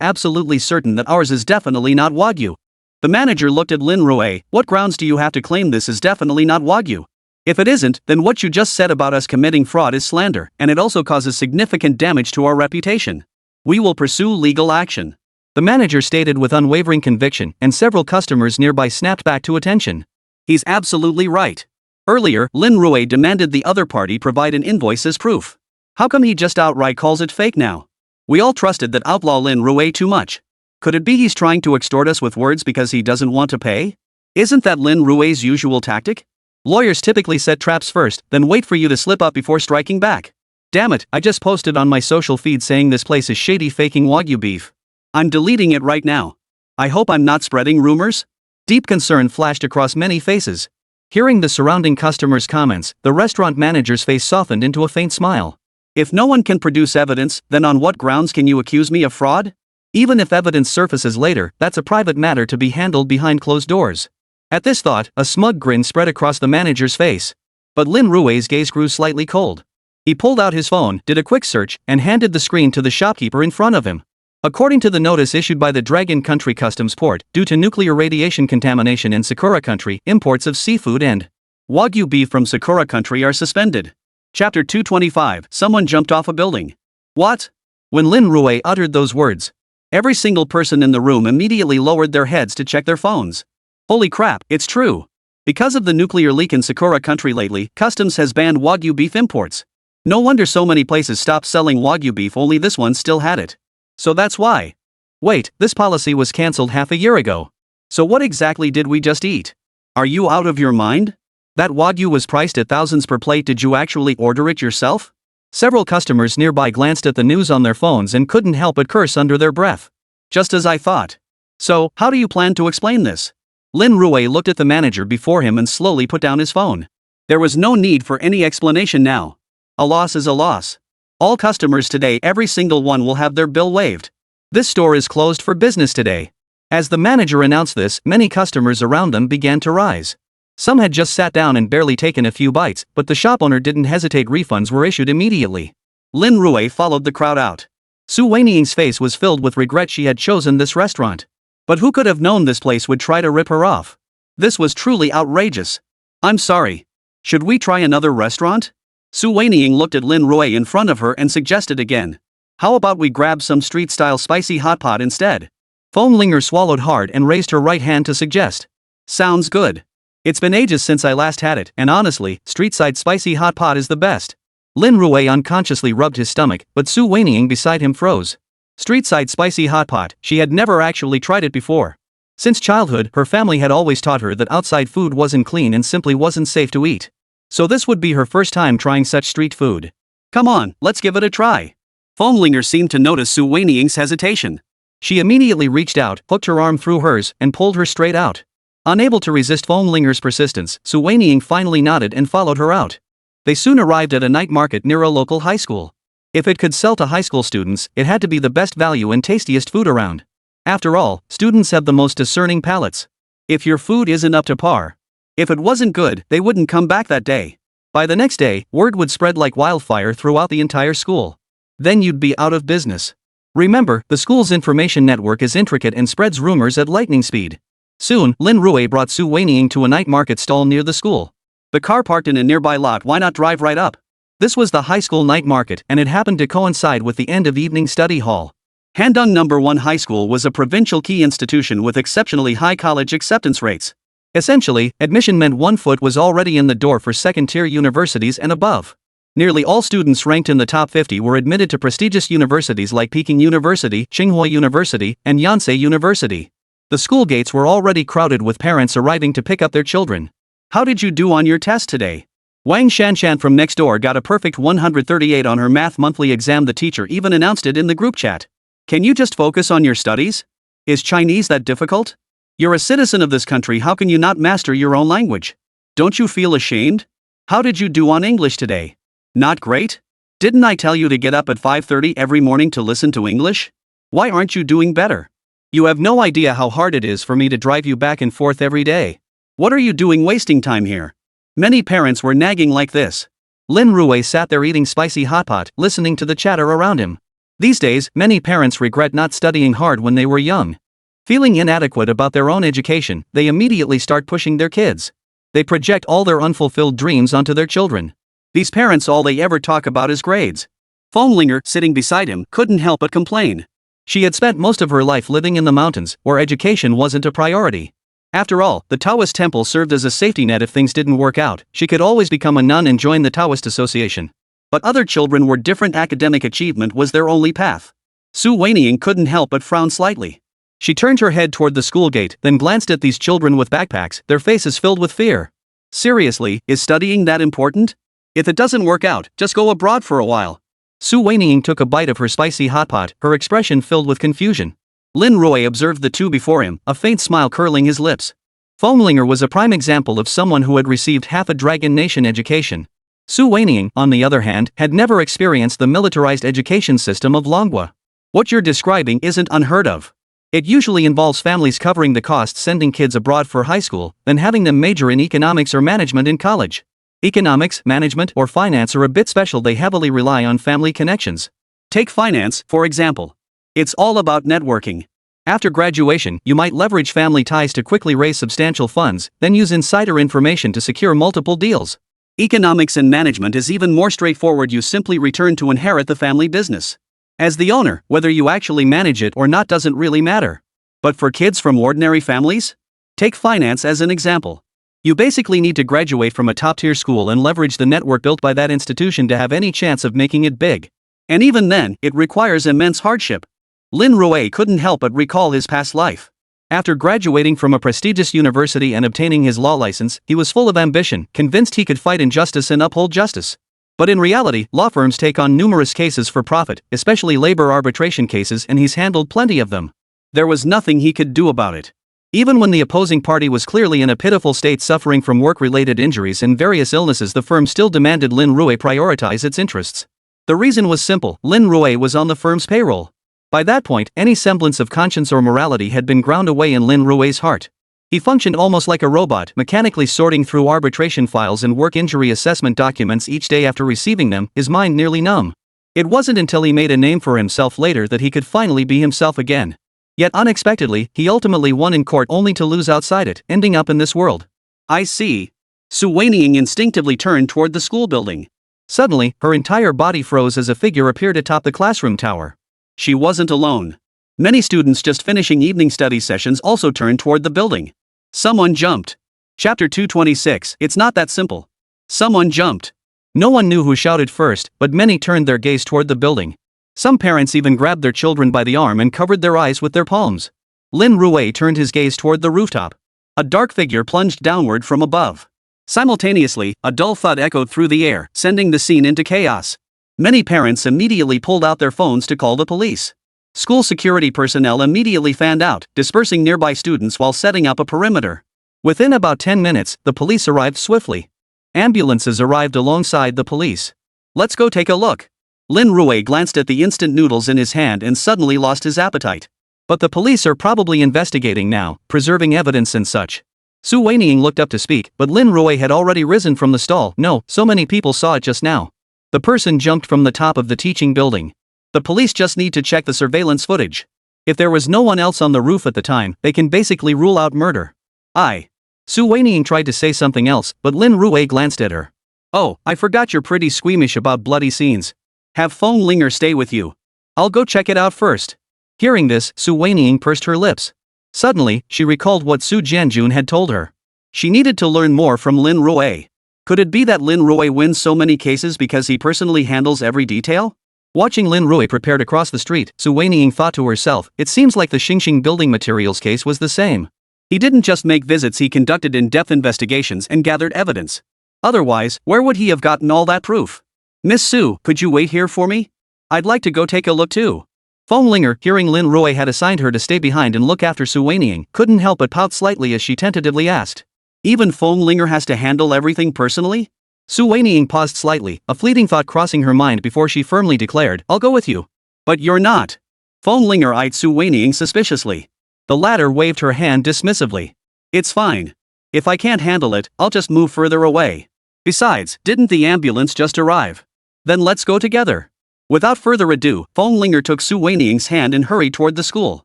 absolutely certain that ours is definitely not Wagyu. The manager looked at Lin Rui. What grounds do you have to claim this is definitely not Wagyu? If it isn't, then what you just said about us committing fraud is slander, and it also causes significant damage to our reputation. We will pursue legal action. The manager stated with unwavering conviction, and several customers nearby snapped back to attention. He's absolutely right. Earlier, Lin Rui demanded the other party provide an invoice as proof. How come he just outright calls it fake now? We all trusted that outlaw Lin Rui too much. Could it be he's trying to extort us with words because he doesn't want to pay? Isn't that Lin Rui's usual tactic? Lawyers typically set traps first, then wait for you to slip up before striking back. Damn it, I just posted on my social feed saying this place is shady faking Wagyu beef. I'm deleting it right now. I hope I'm not spreading rumors. Deep concern flashed across many faces. Hearing the surrounding customers' comments, the restaurant manager's face softened into a faint smile. If no one can produce evidence, then on what grounds can you accuse me of fraud? Even if evidence surfaces later, that's a private matter to be handled behind closed doors. At this thought, a smug grin spread across the manager's face. But Lin Rui's gaze grew slightly cold. He pulled out his phone, did a quick search, and handed the screen to the shopkeeper in front of him. According to the notice issued by the Dragon Country Customs Port, due to nuclear radiation contamination in Sakura Country, imports of seafood and Wagyu beef from Sakura country are suspended. Chapter 225, Someone jumped off a building. What? When Lin Rui uttered those words, every single person in the room immediately lowered their heads to check their phones. Holy crap, it's true. Because of the nuclear leak in Sakura country lately, customs has banned Wagyu beef imports. No wonder so many places stopped selling Wagyu beef, only this one still had it. So that's why. Wait, this policy was cancelled half a year ago. So what exactly did we just eat? Are you out of your mind? That Wagyu was priced at thousands per plate. Did you actually order it yourself? Several customers nearby glanced at the news on their phones and couldn't help but curse under their breath. Just as I thought. So, how do you plan to explain this? Lin Rui looked at the manager before him and slowly put down his phone. There was no need for any explanation now. A loss is a loss. All customers today, every single one, will have their bill waived. This store is closed for business today. As the manager announced this, many customers around them began to rise. Some had just sat down and barely taken a few bites, but the shop owner didn't hesitate. Refunds were issued immediately. Lin Rui followed the crowd out. Su Weiniing's face was filled with regret. She had chosen this restaurant. But who could have known this place would try to rip her off? This was truly outrageous. I'm sorry. Should we try another restaurant? Su Weiniing looked at Lin Rui in front of her and suggested again. How about we grab some street-style spicy hot pot instead? Linger swallowed hard and raised her right hand to suggest. Sounds good. It's been ages since I last had it, and honestly, street-side spicy hot pot is the best. Lin Rui unconsciously rubbed his stomach, but Su Weiniing beside him froze. Street-side spicy hot pot, she had never actually tried it before. Since childhood, her family had always taught her that outside food wasn't clean and simply wasn't safe to eat. So this would be her first time trying such street food. Come on, let's give it a try. Linger seemed to notice Su Weiniing's hesitation. She immediately reached out, hooked her arm through hers, and pulled her straight out. Unable to resist Linger's persistence, Su Weiniing finally nodded and followed her out. They soon arrived at a night market near a local high school. If it could sell to high school students, it had to be the best value and tastiest food around. After all, students have the most discerning palates. If your food isn't up to par, if it wasn't good, they wouldn't come back that day. By the next day, word would spread like wildfire throughout the entire school. Then you'd be out of business. Remember, the school's information network is intricate and spreads rumors at lightning speed. Soon, Lin Rui brought Su Weiniing to a night market stall near the school. The car parked in a nearby lot. Why not drive right up? This was the high school night market, and it happened to coincide with the end of evening study hall. Handong No. 1 High School was a provincial key institution with exceptionally high college acceptance rates. Essentially, admission meant 1 foot was already in the door for second-tier universities and above. Nearly all students ranked in the top 50 were admitted to prestigious universities like Peking University, Tsinghua University, and Yonsei University. The school gates were already crowded with parents arriving to pick up their children. How did you do on your test today? Wang Shanshan from next door got a perfect 138 on her math monthly exam. The teacher even announced it in the group chat. Can you just focus on your studies? Is Chinese that difficult? You're a citizen of this country. How can you not master your own language? Don't you feel ashamed? How did you do on English today? Not great? Didn't I tell you to get up at 5:30 every morning to listen to English? Why aren't you doing better? You have no idea how hard it is for me to drive you back and forth every day. What are you doing wasting time here? Many parents were nagging like this. Lin Rui sat there eating spicy hot pot, listening to the chatter around him. These days, many parents regret not studying hard when they were young. Feeling inadequate about their own education, they immediately start pushing their kids. They project all their unfulfilled dreams onto their children. These parents, all they ever talk about is grades. Linger, sitting beside him, couldn't help but complain. She had spent most of her life living in the mountains, where education wasn't a priority. After all, the Taoist temple served as a safety net. If things didn't work out, she could always become a nun and join the Taoist association. But other children were different. Academic achievement was their only path. Su Weiniing couldn't help but frown slightly. She turned her head toward the school gate, then glanced at these children with backpacks, their faces filled with fear. Seriously, is studying that important? If it doesn't work out, just go abroad for a while. Su Weiniing took a bite of her spicy hot pot, her expression filled with confusion. Lin Rui observed the two before him, a faint smile curling his lips. Linger was a prime example of someone who had received half a Dragon Nation education. Su Weiniing, on the other hand, had never experienced the militarized education system of Longhua. What you're describing isn't unheard of. It usually involves families covering the costs sending kids abroad for high school, then having them major in economics or management in college. Economics, management, or finance are a bit special. They heavily rely on family connections. Take finance, for example. It's all about networking. After graduation, you might leverage family ties to quickly raise substantial funds, then use insider information to secure multiple deals. Economics and management is even more straightforward. You simply return to inherit the family business. As the owner, whether you actually manage it or not doesn't really matter. But for kids from ordinary families? Take finance as an example. You basically need to graduate from a top-tier school and leverage the network built by that institution to have any chance of making it big. And even then, it requires immense hardship. Lin Rui couldn't help but recall his past life. After graduating from a prestigious university and obtaining his law license, he was full of ambition, convinced he could fight injustice and uphold justice. But in reality, law firms take on numerous cases for profit, especially labor arbitration cases, and he's handled plenty of them. There was nothing he could do about it. Even when the opposing party was clearly in a pitiful state suffering from work-related injuries and various illnesses, the firm still demanded Lin Rui prioritize its interests. The reason was simple: Lin Rui was on the firm's payroll. By that point, any semblance of conscience or morality had been ground away in Lin Rui's heart. He functioned almost like a robot, mechanically sorting through arbitration files and work injury assessment documents each day after receiving them, his mind nearly numb. It wasn't until he made a name for himself later that he could finally be himself again. Yet unexpectedly, he ultimately won in court only to lose outside it, ending up in this world. I see. Su Weiniang instinctively turned toward the school building. Suddenly, her entire body froze as a figure appeared atop the classroom tower. She wasn't alone. Many students just finishing evening study sessions also turned toward the building. Someone jumped. Chapter 226. It's not that simple. Someone jumped. No one knew who shouted first, but many turned their gaze toward the building. Some parents even grabbed their children by the arm and covered their eyes with their palms. Lin Rui turned his gaze toward the rooftop. A dark figure plunged downward from above. Simultaneously, a dull thud echoed through the air, sending the scene into chaos. Many parents immediately pulled out their phones to call the police. School security personnel immediately fanned out, dispersing nearby students while setting up a perimeter. Within about 10 minutes, the police arrived swiftly. Ambulances arrived alongside the police. Let's go take a look. Lin Rui glanced at the instant noodles in his hand and suddenly lost his appetite. But the police are probably investigating now, preserving evidence and such. Su Weiniang looked up to speak, but Lin Rui had already risen from the stall. No, so many people saw it just now. The person jumped from the top of the teaching building. The police just need to check the surveillance footage. If there was no one else on the roof at the time, they can basically rule out murder. Su Weiniang tried to say something else, but Lin Rui glanced at her. Oh, I forgot you're pretty squeamish about bloody scenes. Have Feng Linger stay with you. I'll go check it out first. Hearing this, Su Weiniang pursed her lips. Suddenly, she recalled what Su Jianjun had told her. She needed to learn more from Lin Rui. Could it be that Lin Rui wins so many cases because he personally handles every detail? Watching Lin Rui prepare to cross the street, Su Weiniang thought to herself, it seems like the Xingxing building materials case was the same. He didn't just make visits, he conducted in-depth investigations and gathered evidence. Otherwise, where would he have gotten all that proof? Miss Su, could you wait here for me? I'd like to go take a look too. Feng Linger, hearing Lin Rui had assigned her to stay behind and look after Su Weiniang, couldn't help but pout slightly as she tentatively asked. Even Feng Linger has to handle everything personally? Su Weiniang paused slightly, a fleeting thought crossing her mind before she firmly declared, I'll go with you. But you're not. Feng Linger eyed Su Weiniang suspiciously. The latter waved her hand dismissively. It's fine. If I can't handle it, I'll just move further away. Besides, didn't the ambulance just arrive? Then let's go together. Without further ado, Feng Linger took Su Weiniang's hand and hurried toward the school.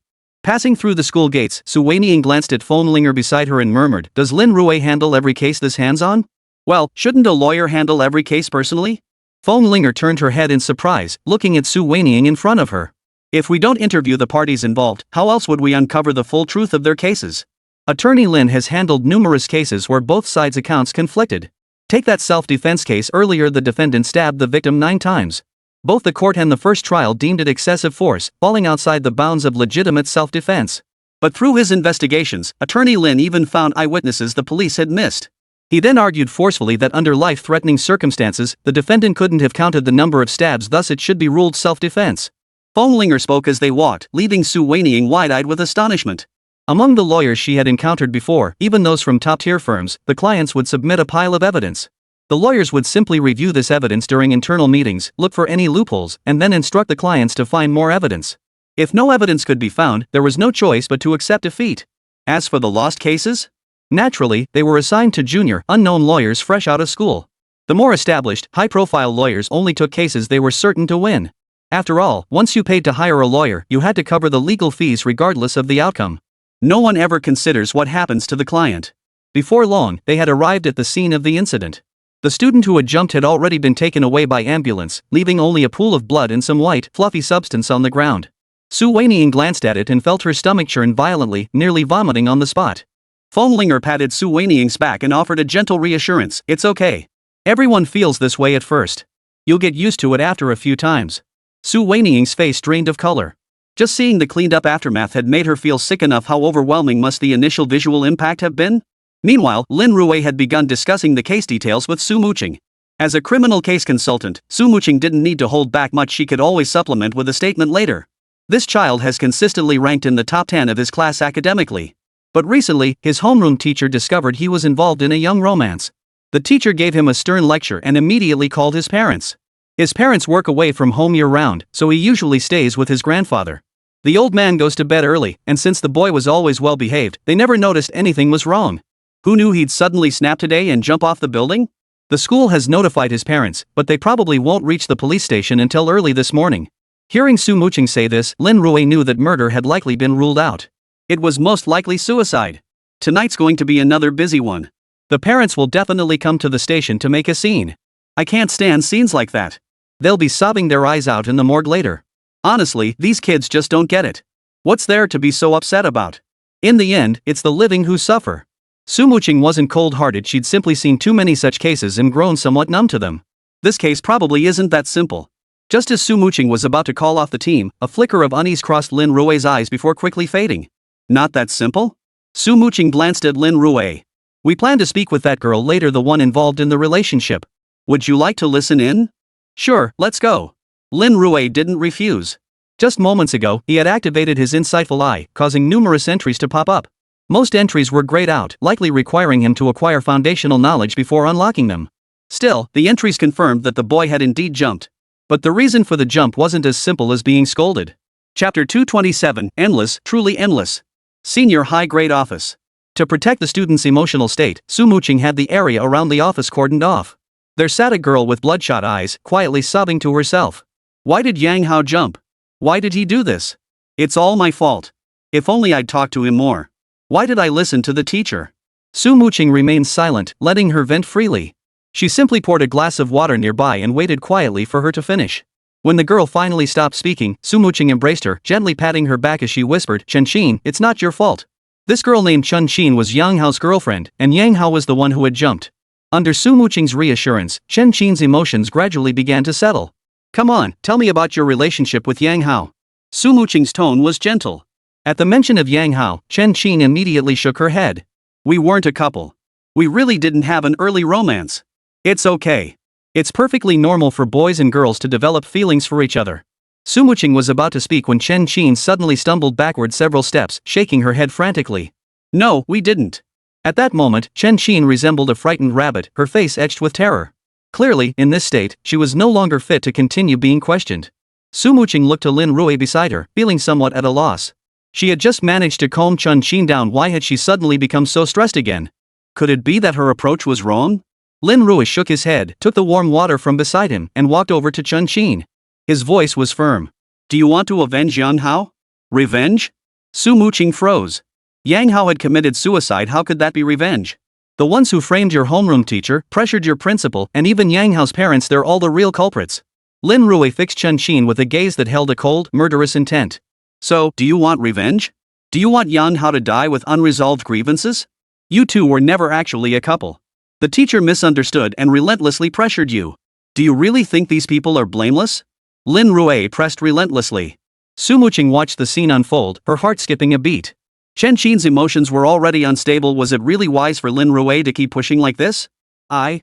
Passing through the school gates, Su Weiniang glanced at Feng Linger beside her and murmured, Does Lin Rui handle every case this hands-on? Well, shouldn't a lawyer handle every case personally? Feng Linger turned her head in surprise, looking at Su Weiniang in front of her. If we don't interview the parties involved, how else would we uncover the full truth of their cases? Attorney Lin has handled numerous cases where both sides' accounts conflicted. Take that self-defense case earlier. The defendant stabbed the victim 9 times. Both the court and the first trial deemed it excessive force, falling outside the bounds of legitimate self-defense. But through his investigations, Attorney Lin even found eyewitnesses the police had missed. He then argued forcefully that under life-threatening circumstances, the defendant couldn't have counted the number of stabs, thus it should be ruled self-defense. Feng Linger spoke as they walked, leaving Su Weiniang wide-eyed with astonishment. Among the lawyers she had encountered before, even those from top-tier firms, the clients would submit a pile of evidence. The lawyers would simply review this evidence during internal meetings, look for any loopholes, and then instruct the clients to find more evidence. If no evidence could be found, there was no choice but to accept defeat. As for the lost cases? Naturally, they were assigned to junior, unknown lawyers fresh out of school. The more established, high-profile lawyers only took cases they were certain to win. After all, once you paid to hire a lawyer, you had to cover the legal fees regardless of the outcome. No one ever considers what happens to the client. Before long, they had arrived at the scene of the incident. The student who had jumped had already been taken away by ambulance, leaving only a pool of blood and some white, fluffy substance on the ground. Su Weinian glanced at it and felt her stomach churn violently, nearly vomiting on the spot. Feng Linger patted Su Weinian's back and offered a gentle reassurance, "It's okay. Everyone feels this way at first. You'll get used to it after a few times." Su Weinian's face drained of color. Just seeing the cleaned-up aftermath had made her feel sick enough. How overwhelming must the initial visual impact have been? Meanwhile, Lin Rui had begun discussing the case details with Su Muqing. As a criminal case consultant, Su Muqing didn't need to hold back much. She could always supplement with a statement later. This child has consistently ranked in the top 10 of his class academically. But recently, his homeroom teacher discovered he was involved in a young romance. The teacher gave him a stern lecture and immediately called his parents. His parents work away from home year-round, so he usually stays with his grandfather. The old man goes to bed early, and since the boy was always well-behaved, they never noticed anything was wrong. Who knew he'd suddenly snap today and jump off the building? The school has notified his parents, but they probably won't reach the police station until early this morning. Hearing Su Muqing say this, Lin Rui knew that murder had likely been ruled out. It was most likely suicide. Tonight's going to be another busy one. The parents will definitely come to the station to make a scene. I can't stand scenes like that. They'll be sobbing their eyes out in the morgue later. Honestly, these kids just don't get it. What's there to be so upset about? In the end, it's the living who suffer. Su Muqing wasn't cold-hearted. She'd simply seen too many such cases and grown somewhat numb to them. This case probably isn't that simple. Just as Su Muqing was about to call off the team, a flicker of unease crossed Lin Rui's eyes before quickly fading. Not that simple? Su Muqing glanced at Lin Rui. We plan to speak with that girl later, the one involved in the relationship. Would you like to listen in? Sure, let's go. Lin Rui didn't refuse. Just moments ago, he had activated his insightful eye, causing numerous entries to pop up. Most entries were grayed out, likely requiring him to acquire foundational knowledge before unlocking them. Still, the entries confirmed that the boy had indeed jumped. But the reason for the jump wasn't as simple as being scolded. Chapter 227, Endless, Truly Endless. Senior High-Grade Office. To protect the student's emotional state, Su Muqing had the area around the office cordoned off. There sat a girl with bloodshot eyes, quietly sobbing to herself. Why did Yang Hao jump? Why did he do this? It's all my fault. If only I'd talked to him more. Why did I listen to the teacher? Su Muqing remained silent, letting her vent freely. She simply poured a glass of water nearby and waited quietly for her to finish. When the girl finally stopped speaking, Su Muqing embraced her, gently patting her back as she whispered, "Chen Xin, it's not your fault." This girl named Chen Xin was Yang Hao's girlfriend, and Yang Hao was the one who had jumped. Under Su Muqing's reassurance, Chen Xin's emotions gradually began to settle. "Come on, tell me about your relationship with Yang Hao." Su Muqing's tone was gentle. At the mention of Yang Hao, Chen Xin immediately shook her head. "We weren't a couple. We really didn't have an early romance. It's okay. It's perfectly normal for boys and girls to develop feelings for each other." Su Muqing was about to speak when Chen Xin suddenly stumbled backward several steps, shaking her head frantically. "No, we didn't." At that moment, Chen Xin resembled a frightened rabbit, her face etched with terror. Clearly, in this state, she was no longer fit to continue being questioned. Su Muqing looked to Lin Rui beside her, feeling somewhat at a loss. She had just managed to calm Chen Xin down. Why had she suddenly become so stressed again? Could it be that her approach was wrong? Lin Rui shook his head, took the warm water from beside him, and walked over to Chen Xin. His voice was firm. "Do you want to avenge Yang Hao?" "Revenge?" Su Muqing froze. Yang Hao had committed suicide. How could that be revenge? The ones who framed your homeroom teacher, pressured your principal, and even Yang Hao's parents, they're all the real culprits. Lin Rui fixed Chen Xin with a gaze that held a cold, murderous intent. "So, do you want revenge? Do you want Yang Hao to die with unresolved grievances? You two were never actually a couple. The teacher misunderstood and relentlessly pressured you. Do you really think these people are blameless?" Lin Rui pressed relentlessly. Su Muqing watched the scene unfold, her heart skipping a beat. Chen Xin's emotions were already unstable. Was it really wise for Lin Rui to keep pushing like this? Chen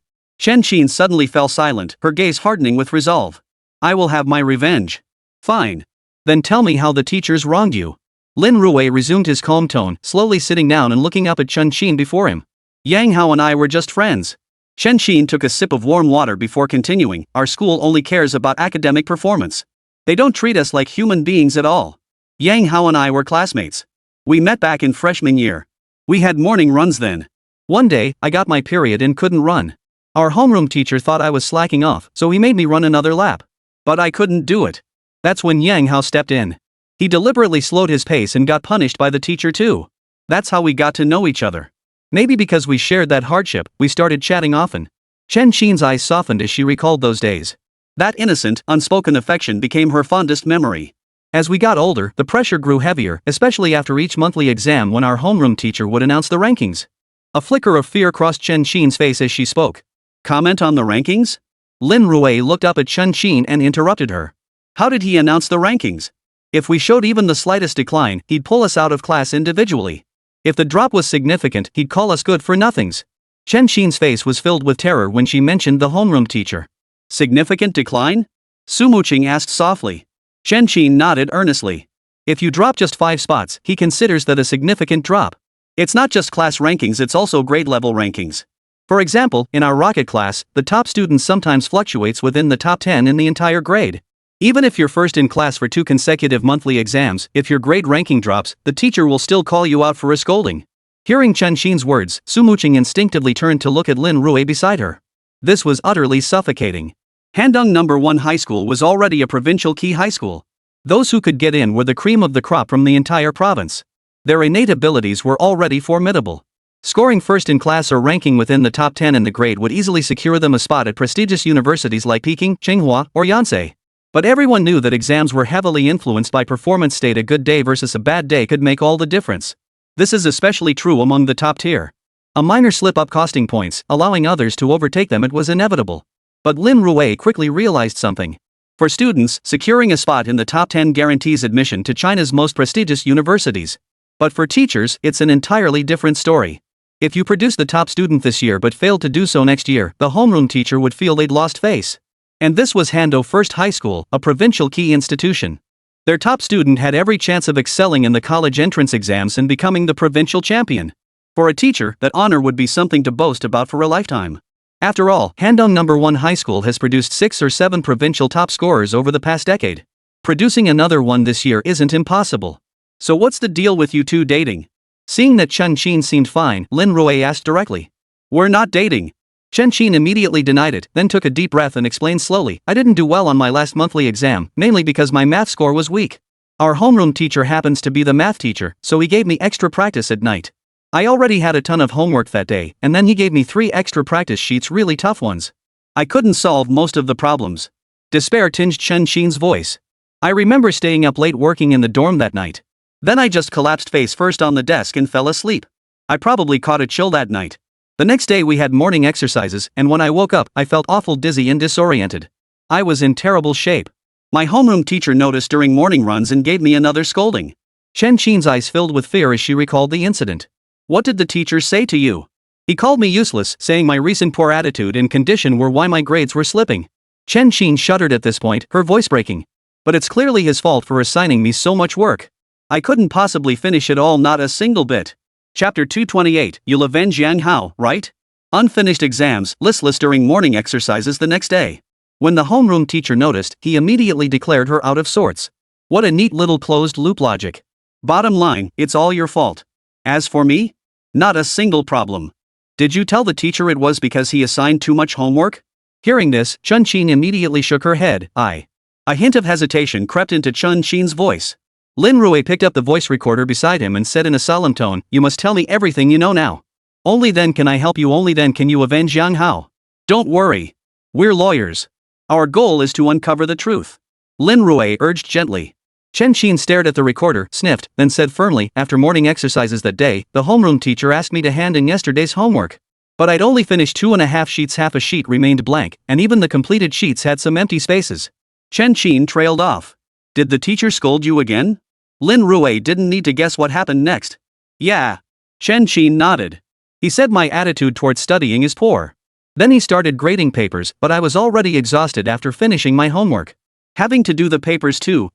Xin suddenly fell silent, her gaze hardening with resolve. "I will have my revenge." "Fine. Then tell me how the teachers wronged you." Lin Rui resumed his calm tone, slowly sitting down and looking up at Chen Xin before him. "Yang Hao and I were just friends." Chen Xin took a sip of warm water before continuing. "Our school only cares about academic performance. They don't treat us like human beings at all. Yang Hao and I were classmates. We met back in freshman year. We had morning runs then. One day, I got my period and couldn't run. Our homeroom teacher thought I was slacking off, so he made me run another lap. But I couldn't do it. That's when Yang Hao stepped in. He deliberately slowed his pace and got punished by the teacher too. That's how we got to know each other. Maybe because we shared that hardship, we started chatting often. Chen Qin's eyes softened as she recalled those days. That innocent, unspoken affection became her fondest memory. As we got older, the pressure grew heavier, especially after each monthly exam when our homeroom teacher would announce the rankings. A flicker of fear crossed Chen Qin's face as she spoke. Comment on the rankings? Lin Rui looked up at Chen Qin and interrupted her. How did he announce the rankings? If we showed even the slightest decline, he'd pull us out of class individually. If the drop was significant, he'd call us good for nothings. Chen Qin's face was filled with terror when she mentioned the homeroom teacher. Significant decline? Su Muqing asked softly. Chen Qin nodded earnestly. If you drop just 5 spots, he considers that a significant drop. It's not just class rankings, it's also grade level rankings. For example, in our rocket class, the top student sometimes fluctuates within the top 10 in the entire grade. Even if you're first in class for 2 consecutive monthly exams, if your grade ranking drops, the teacher will still call you out for a scolding. Hearing Chen Qin's words, Su Muqing instinctively turned to look at Lin Rui beside her. This was utterly suffocating. Handong No. 1 High School was already a provincial key high school. Those who could get in were the cream of the crop from the entire province. Their innate abilities were already formidable. Scoring first in class or ranking within the top 10 in the grade would easily secure them a spot at prestigious universities like Peking, Tsinghua, or Yonsei. But everyone knew that exams were heavily influenced by performance state. A good day versus a bad day could make all the difference. This is especially true among the top tier. A minor slip-up costing points, allowing others to overtake them, it was inevitable. But Lin Rui quickly realized something. For students, securing a spot in the top 10 guarantees admission to China's most prestigious universities. But for teachers, it's an entirely different story. If you produce the top student this year but failed to do so next year, the homeroom teacher would feel they'd lost face. And this was Hando First High School, a provincial key institution. Their top student had every chance of excelling in the college entrance exams and becoming the provincial champion. For a teacher, that honor would be something to boast about for a lifetime. After all, Handong No. 1 High School has produced 6 or 7 provincial top scorers over the past decade. Producing another one this year isn't impossible. So what's the deal with you two dating? Seeing that Chen Qin seemed fine, Lin Rui asked directly. We're not dating. Chen Qin immediately denied it, then took a deep breath and explained slowly, I didn't do well on my last monthly exam, mainly because my math score was weak. Our homeroom teacher happens to be the math teacher, so he gave me extra practice at night. I already had a ton of homework that day, and then he gave me 3 extra practice sheets, really tough ones. I couldn't solve most of the problems. Despair tinged Chen Qin's voice. I remember staying up late working in the dorm that night. Then I just collapsed face first on the desk and fell asleep. I probably caught a chill that night. The next day we had morning exercises, and when I woke up, I felt awful dizzy and disoriented. I was in terrible shape. My homeroom teacher noticed during morning runs and gave me another scolding. Chen Qin's eyes filled with fear as she recalled the incident. What did the teacher say to you? He called me useless, saying my recent poor attitude and condition were why my grades were slipping. Chen Qin shuddered at this point, her voice breaking. But it's clearly his fault for assigning me so much work. I couldn't possibly finish it all, not a single bit. Chapter 228, You'll avenge Yang Hao, right? Unfinished exams, listless during morning exercises the next day. When the homeroom teacher noticed, he immediately declared her out of sorts. What a neat little closed loop logic. Bottom line, it's all your fault. As for me? Not a single problem. Did you tell the teacher it was because he assigned too much homework? Hearing this, Chen Qin immediately shook her head. A hint of hesitation crept into Chen Qin's voice. Lin Rui picked up the voice recorder beside him and said in a solemn tone, You must tell me everything you know now. Only then can I help you, only then can you avenge Yang Hao. Don't worry. We're lawyers. Our goal is to uncover the truth. Lin Rui urged gently. Chen Qin stared at the recorder, sniffed, then said firmly, After morning exercises that day, the homeroom teacher asked me to hand in yesterday's homework. But I'd only finished 2.5 sheets, half a sheet remained blank, and even the completed sheets had some empty spaces. Chen Qin trailed off. Did the teacher scold you again? Lin Rui didn't need to guess what happened next. Yeah. Chen Qin nodded. He said my attitude towards studying is poor. Then he started grading papers, but I was already exhausted after finishing my homework. Having to do the papers too,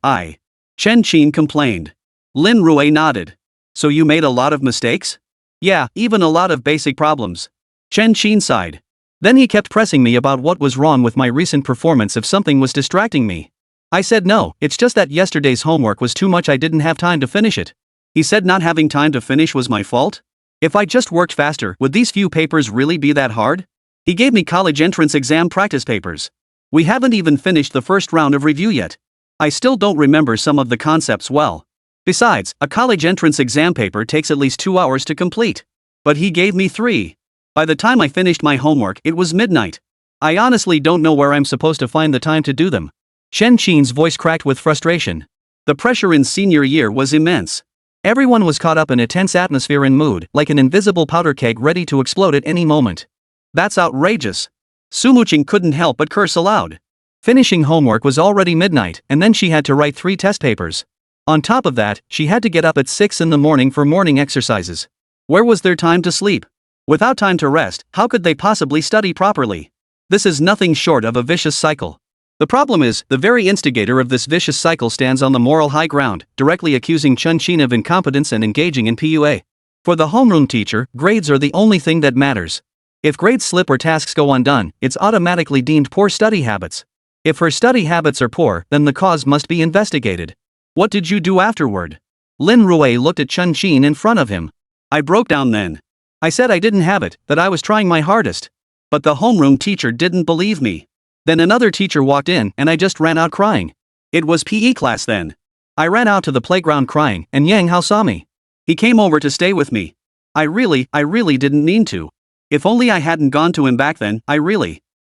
Chen Qin complained. Lin Rui nodded. So you made a lot of mistakes? Yeah, even a lot of basic problems. Chen Qin sighed. Then he kept pressing me about what was wrong with my recent performance, if something was distracting me. I said no, it's just that yesterday's homework was too much, I didn't have time to finish it. He said not having time to finish was my fault? If I just worked faster, would these few papers really be that hard? He gave me college entrance exam practice papers. We haven't even finished the first round of review yet. I still don't remember some of the concepts well. Besides, a college entrance exam paper takes at least 2 hours to complete. But he gave me 3. By the time I finished my homework, it was midnight. I honestly don't know where I'm supposed to find the time to do them. Chen Qin's voice cracked with frustration. The pressure in senior year was immense. Everyone was caught up in a tense atmosphere and mood, like an invisible powder keg ready to explode at any moment. That's outrageous. Sumuching couldn't help but curse aloud. Finishing homework was already midnight, and then she had to write 3 test papers. On top of that, she had to get up at 6 in the morning for morning exercises. Where was there time to sleep? Without time to rest, how could they possibly study properly? This is nothing short of a vicious cycle. The problem is, the very instigator of this vicious cycle stands on the moral high ground, directly accusing Chen Qin of incompetence and engaging in PUA. For the homeroom teacher, grades are the only thing that matters. If grades slip or tasks go undone, it's automatically deemed poor study habits. If her study habits are poor, then the cause must be investigated. What did you do afterward? Lin Rui looked at Chen Qin in front of him. I broke down then. I said I didn't have it, that I was trying my hardest. But the homeroom teacher didn't believe me. Then another teacher walked in and I just ran out crying. It was PE class then. I ran out to the playground crying and Yang Hao saw me. He came over to stay with me. I really didn't mean to. If only I hadn't gone to him back then,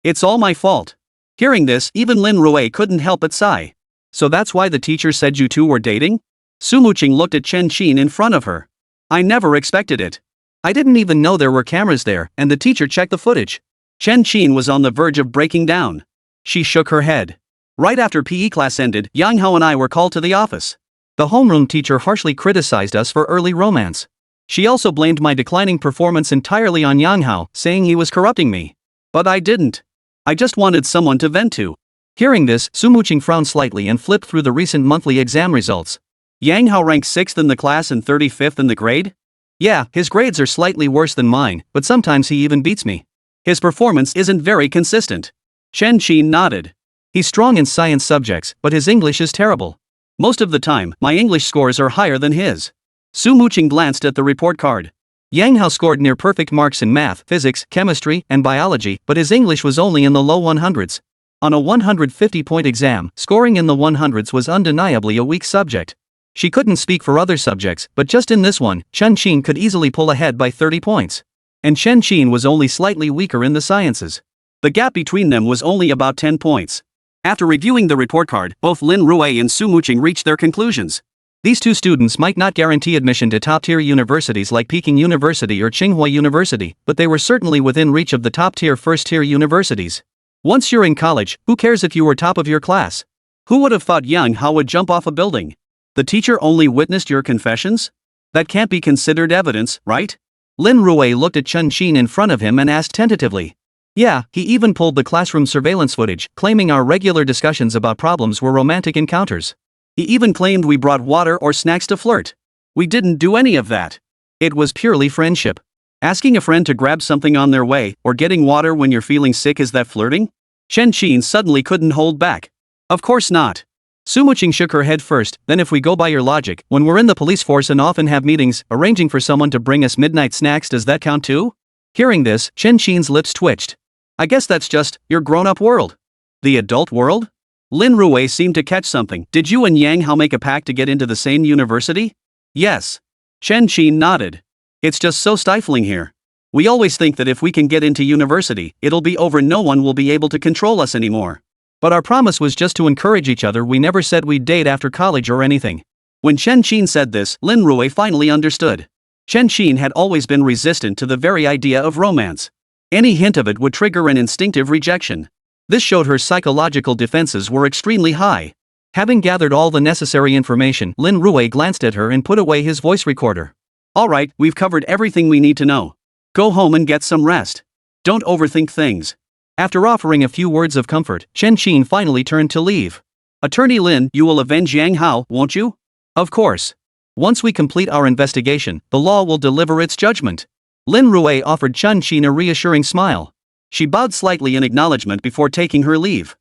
It's all my fault. Hearing this, even Lin Rui couldn't help but sigh. So that's why the teacher said you two were dating? Sumuching looked at Chen Qin in front of her. I never expected it. I didn't even know there were cameras there, and the teacher checked the footage. Chen Qin was on the verge of breaking down. She shook her head. Right after PE class ended, Yang Hao and I were called to the office. The homeroom teacher harshly criticized us for early romance. She also blamed my declining performance entirely on Yang Hao, saying he was corrupting me. But I didn't. I just wanted someone to vent to. Hearing this, Sumuching frowned slightly and flipped through the recent monthly exam results. Yang Hao ranked 6th in the class and 35th in the grade? Yeah, his grades are slightly worse than mine, but sometimes he even beats me. His performance isn't very consistent. Chen Qin nodded. He's strong in science subjects, but his English is terrible. Most of the time, my English scores are higher than his. Sumuching glanced at the report card. Yang Hao scored near perfect marks in math, physics, chemistry, and biology, but his English was only in the low 100s. On a 150-point exam, scoring in the 100s was undeniably a weak subject. She couldn't speak for other subjects, but just in this one, Chen Qin could easily pull ahead by 30 points. And Chen Qin was only slightly weaker in the sciences. The gap between them was only about 10 points. After reviewing the report card, both Lin Rui and Sumuching reached their conclusions. These two students might not guarantee admission to top-tier universities like Peking University or Tsinghua University, but they were certainly within reach of the top-tier first-tier universities. Once you're in college, who cares if you were top of your class? Who would have thought Yang Hao would jump off a building? The teacher only witnessed your confessions? That can't be considered evidence, right? Lin Rui looked at Chen Qin in front of him and asked tentatively. Yeah, he even pulled the classroom surveillance footage, claiming our regular discussions about problems were romantic encounters. He even claimed we brought water or snacks to flirt. We didn't do any of that. It was purely friendship. Asking a friend to grab something on their way, or getting water when you're feeling sick, is that flirting? Chen Qin suddenly couldn't hold back. Of course not. Sumuching shook her head first. Then if we go by your logic, when we're in the police force and often have meetings, arranging for someone to bring us midnight snacks, does that count too? Hearing this, Chen Qin's lips twitched. I guess that's just your grown-up world. The adult world? Lin Rui seemed to catch something. Did you and Yang Hao make a pact to get into the same university? Yes. Chen Qin nodded. It's just so stifling here. We always think that if we can get into university, it'll be over, no one will be able to control us anymore. But our promise was just to encourage each other, we never said we'd date after college or anything. When Chen Qin said this, Lin Rui finally understood. Chen Qin had always been resistant to the very idea of romance. Any hint of it would trigger an instinctive rejection. This showed her psychological defenses were extremely high. Having gathered all the necessary information, Lin Rui glanced at her and put away his voice recorder. Alright, we've covered everything we need to know. Go home and get some rest. Don't overthink things. After offering a few words of comfort, Chen Qin finally turned to leave. Attorney Lin, you will avenge Yang Hao, won't you? Of course. Once we complete our investigation, the law will deliver its judgment. Lin Rui offered Chen Qin a reassuring smile. She bowed slightly in acknowledgement before taking her leave.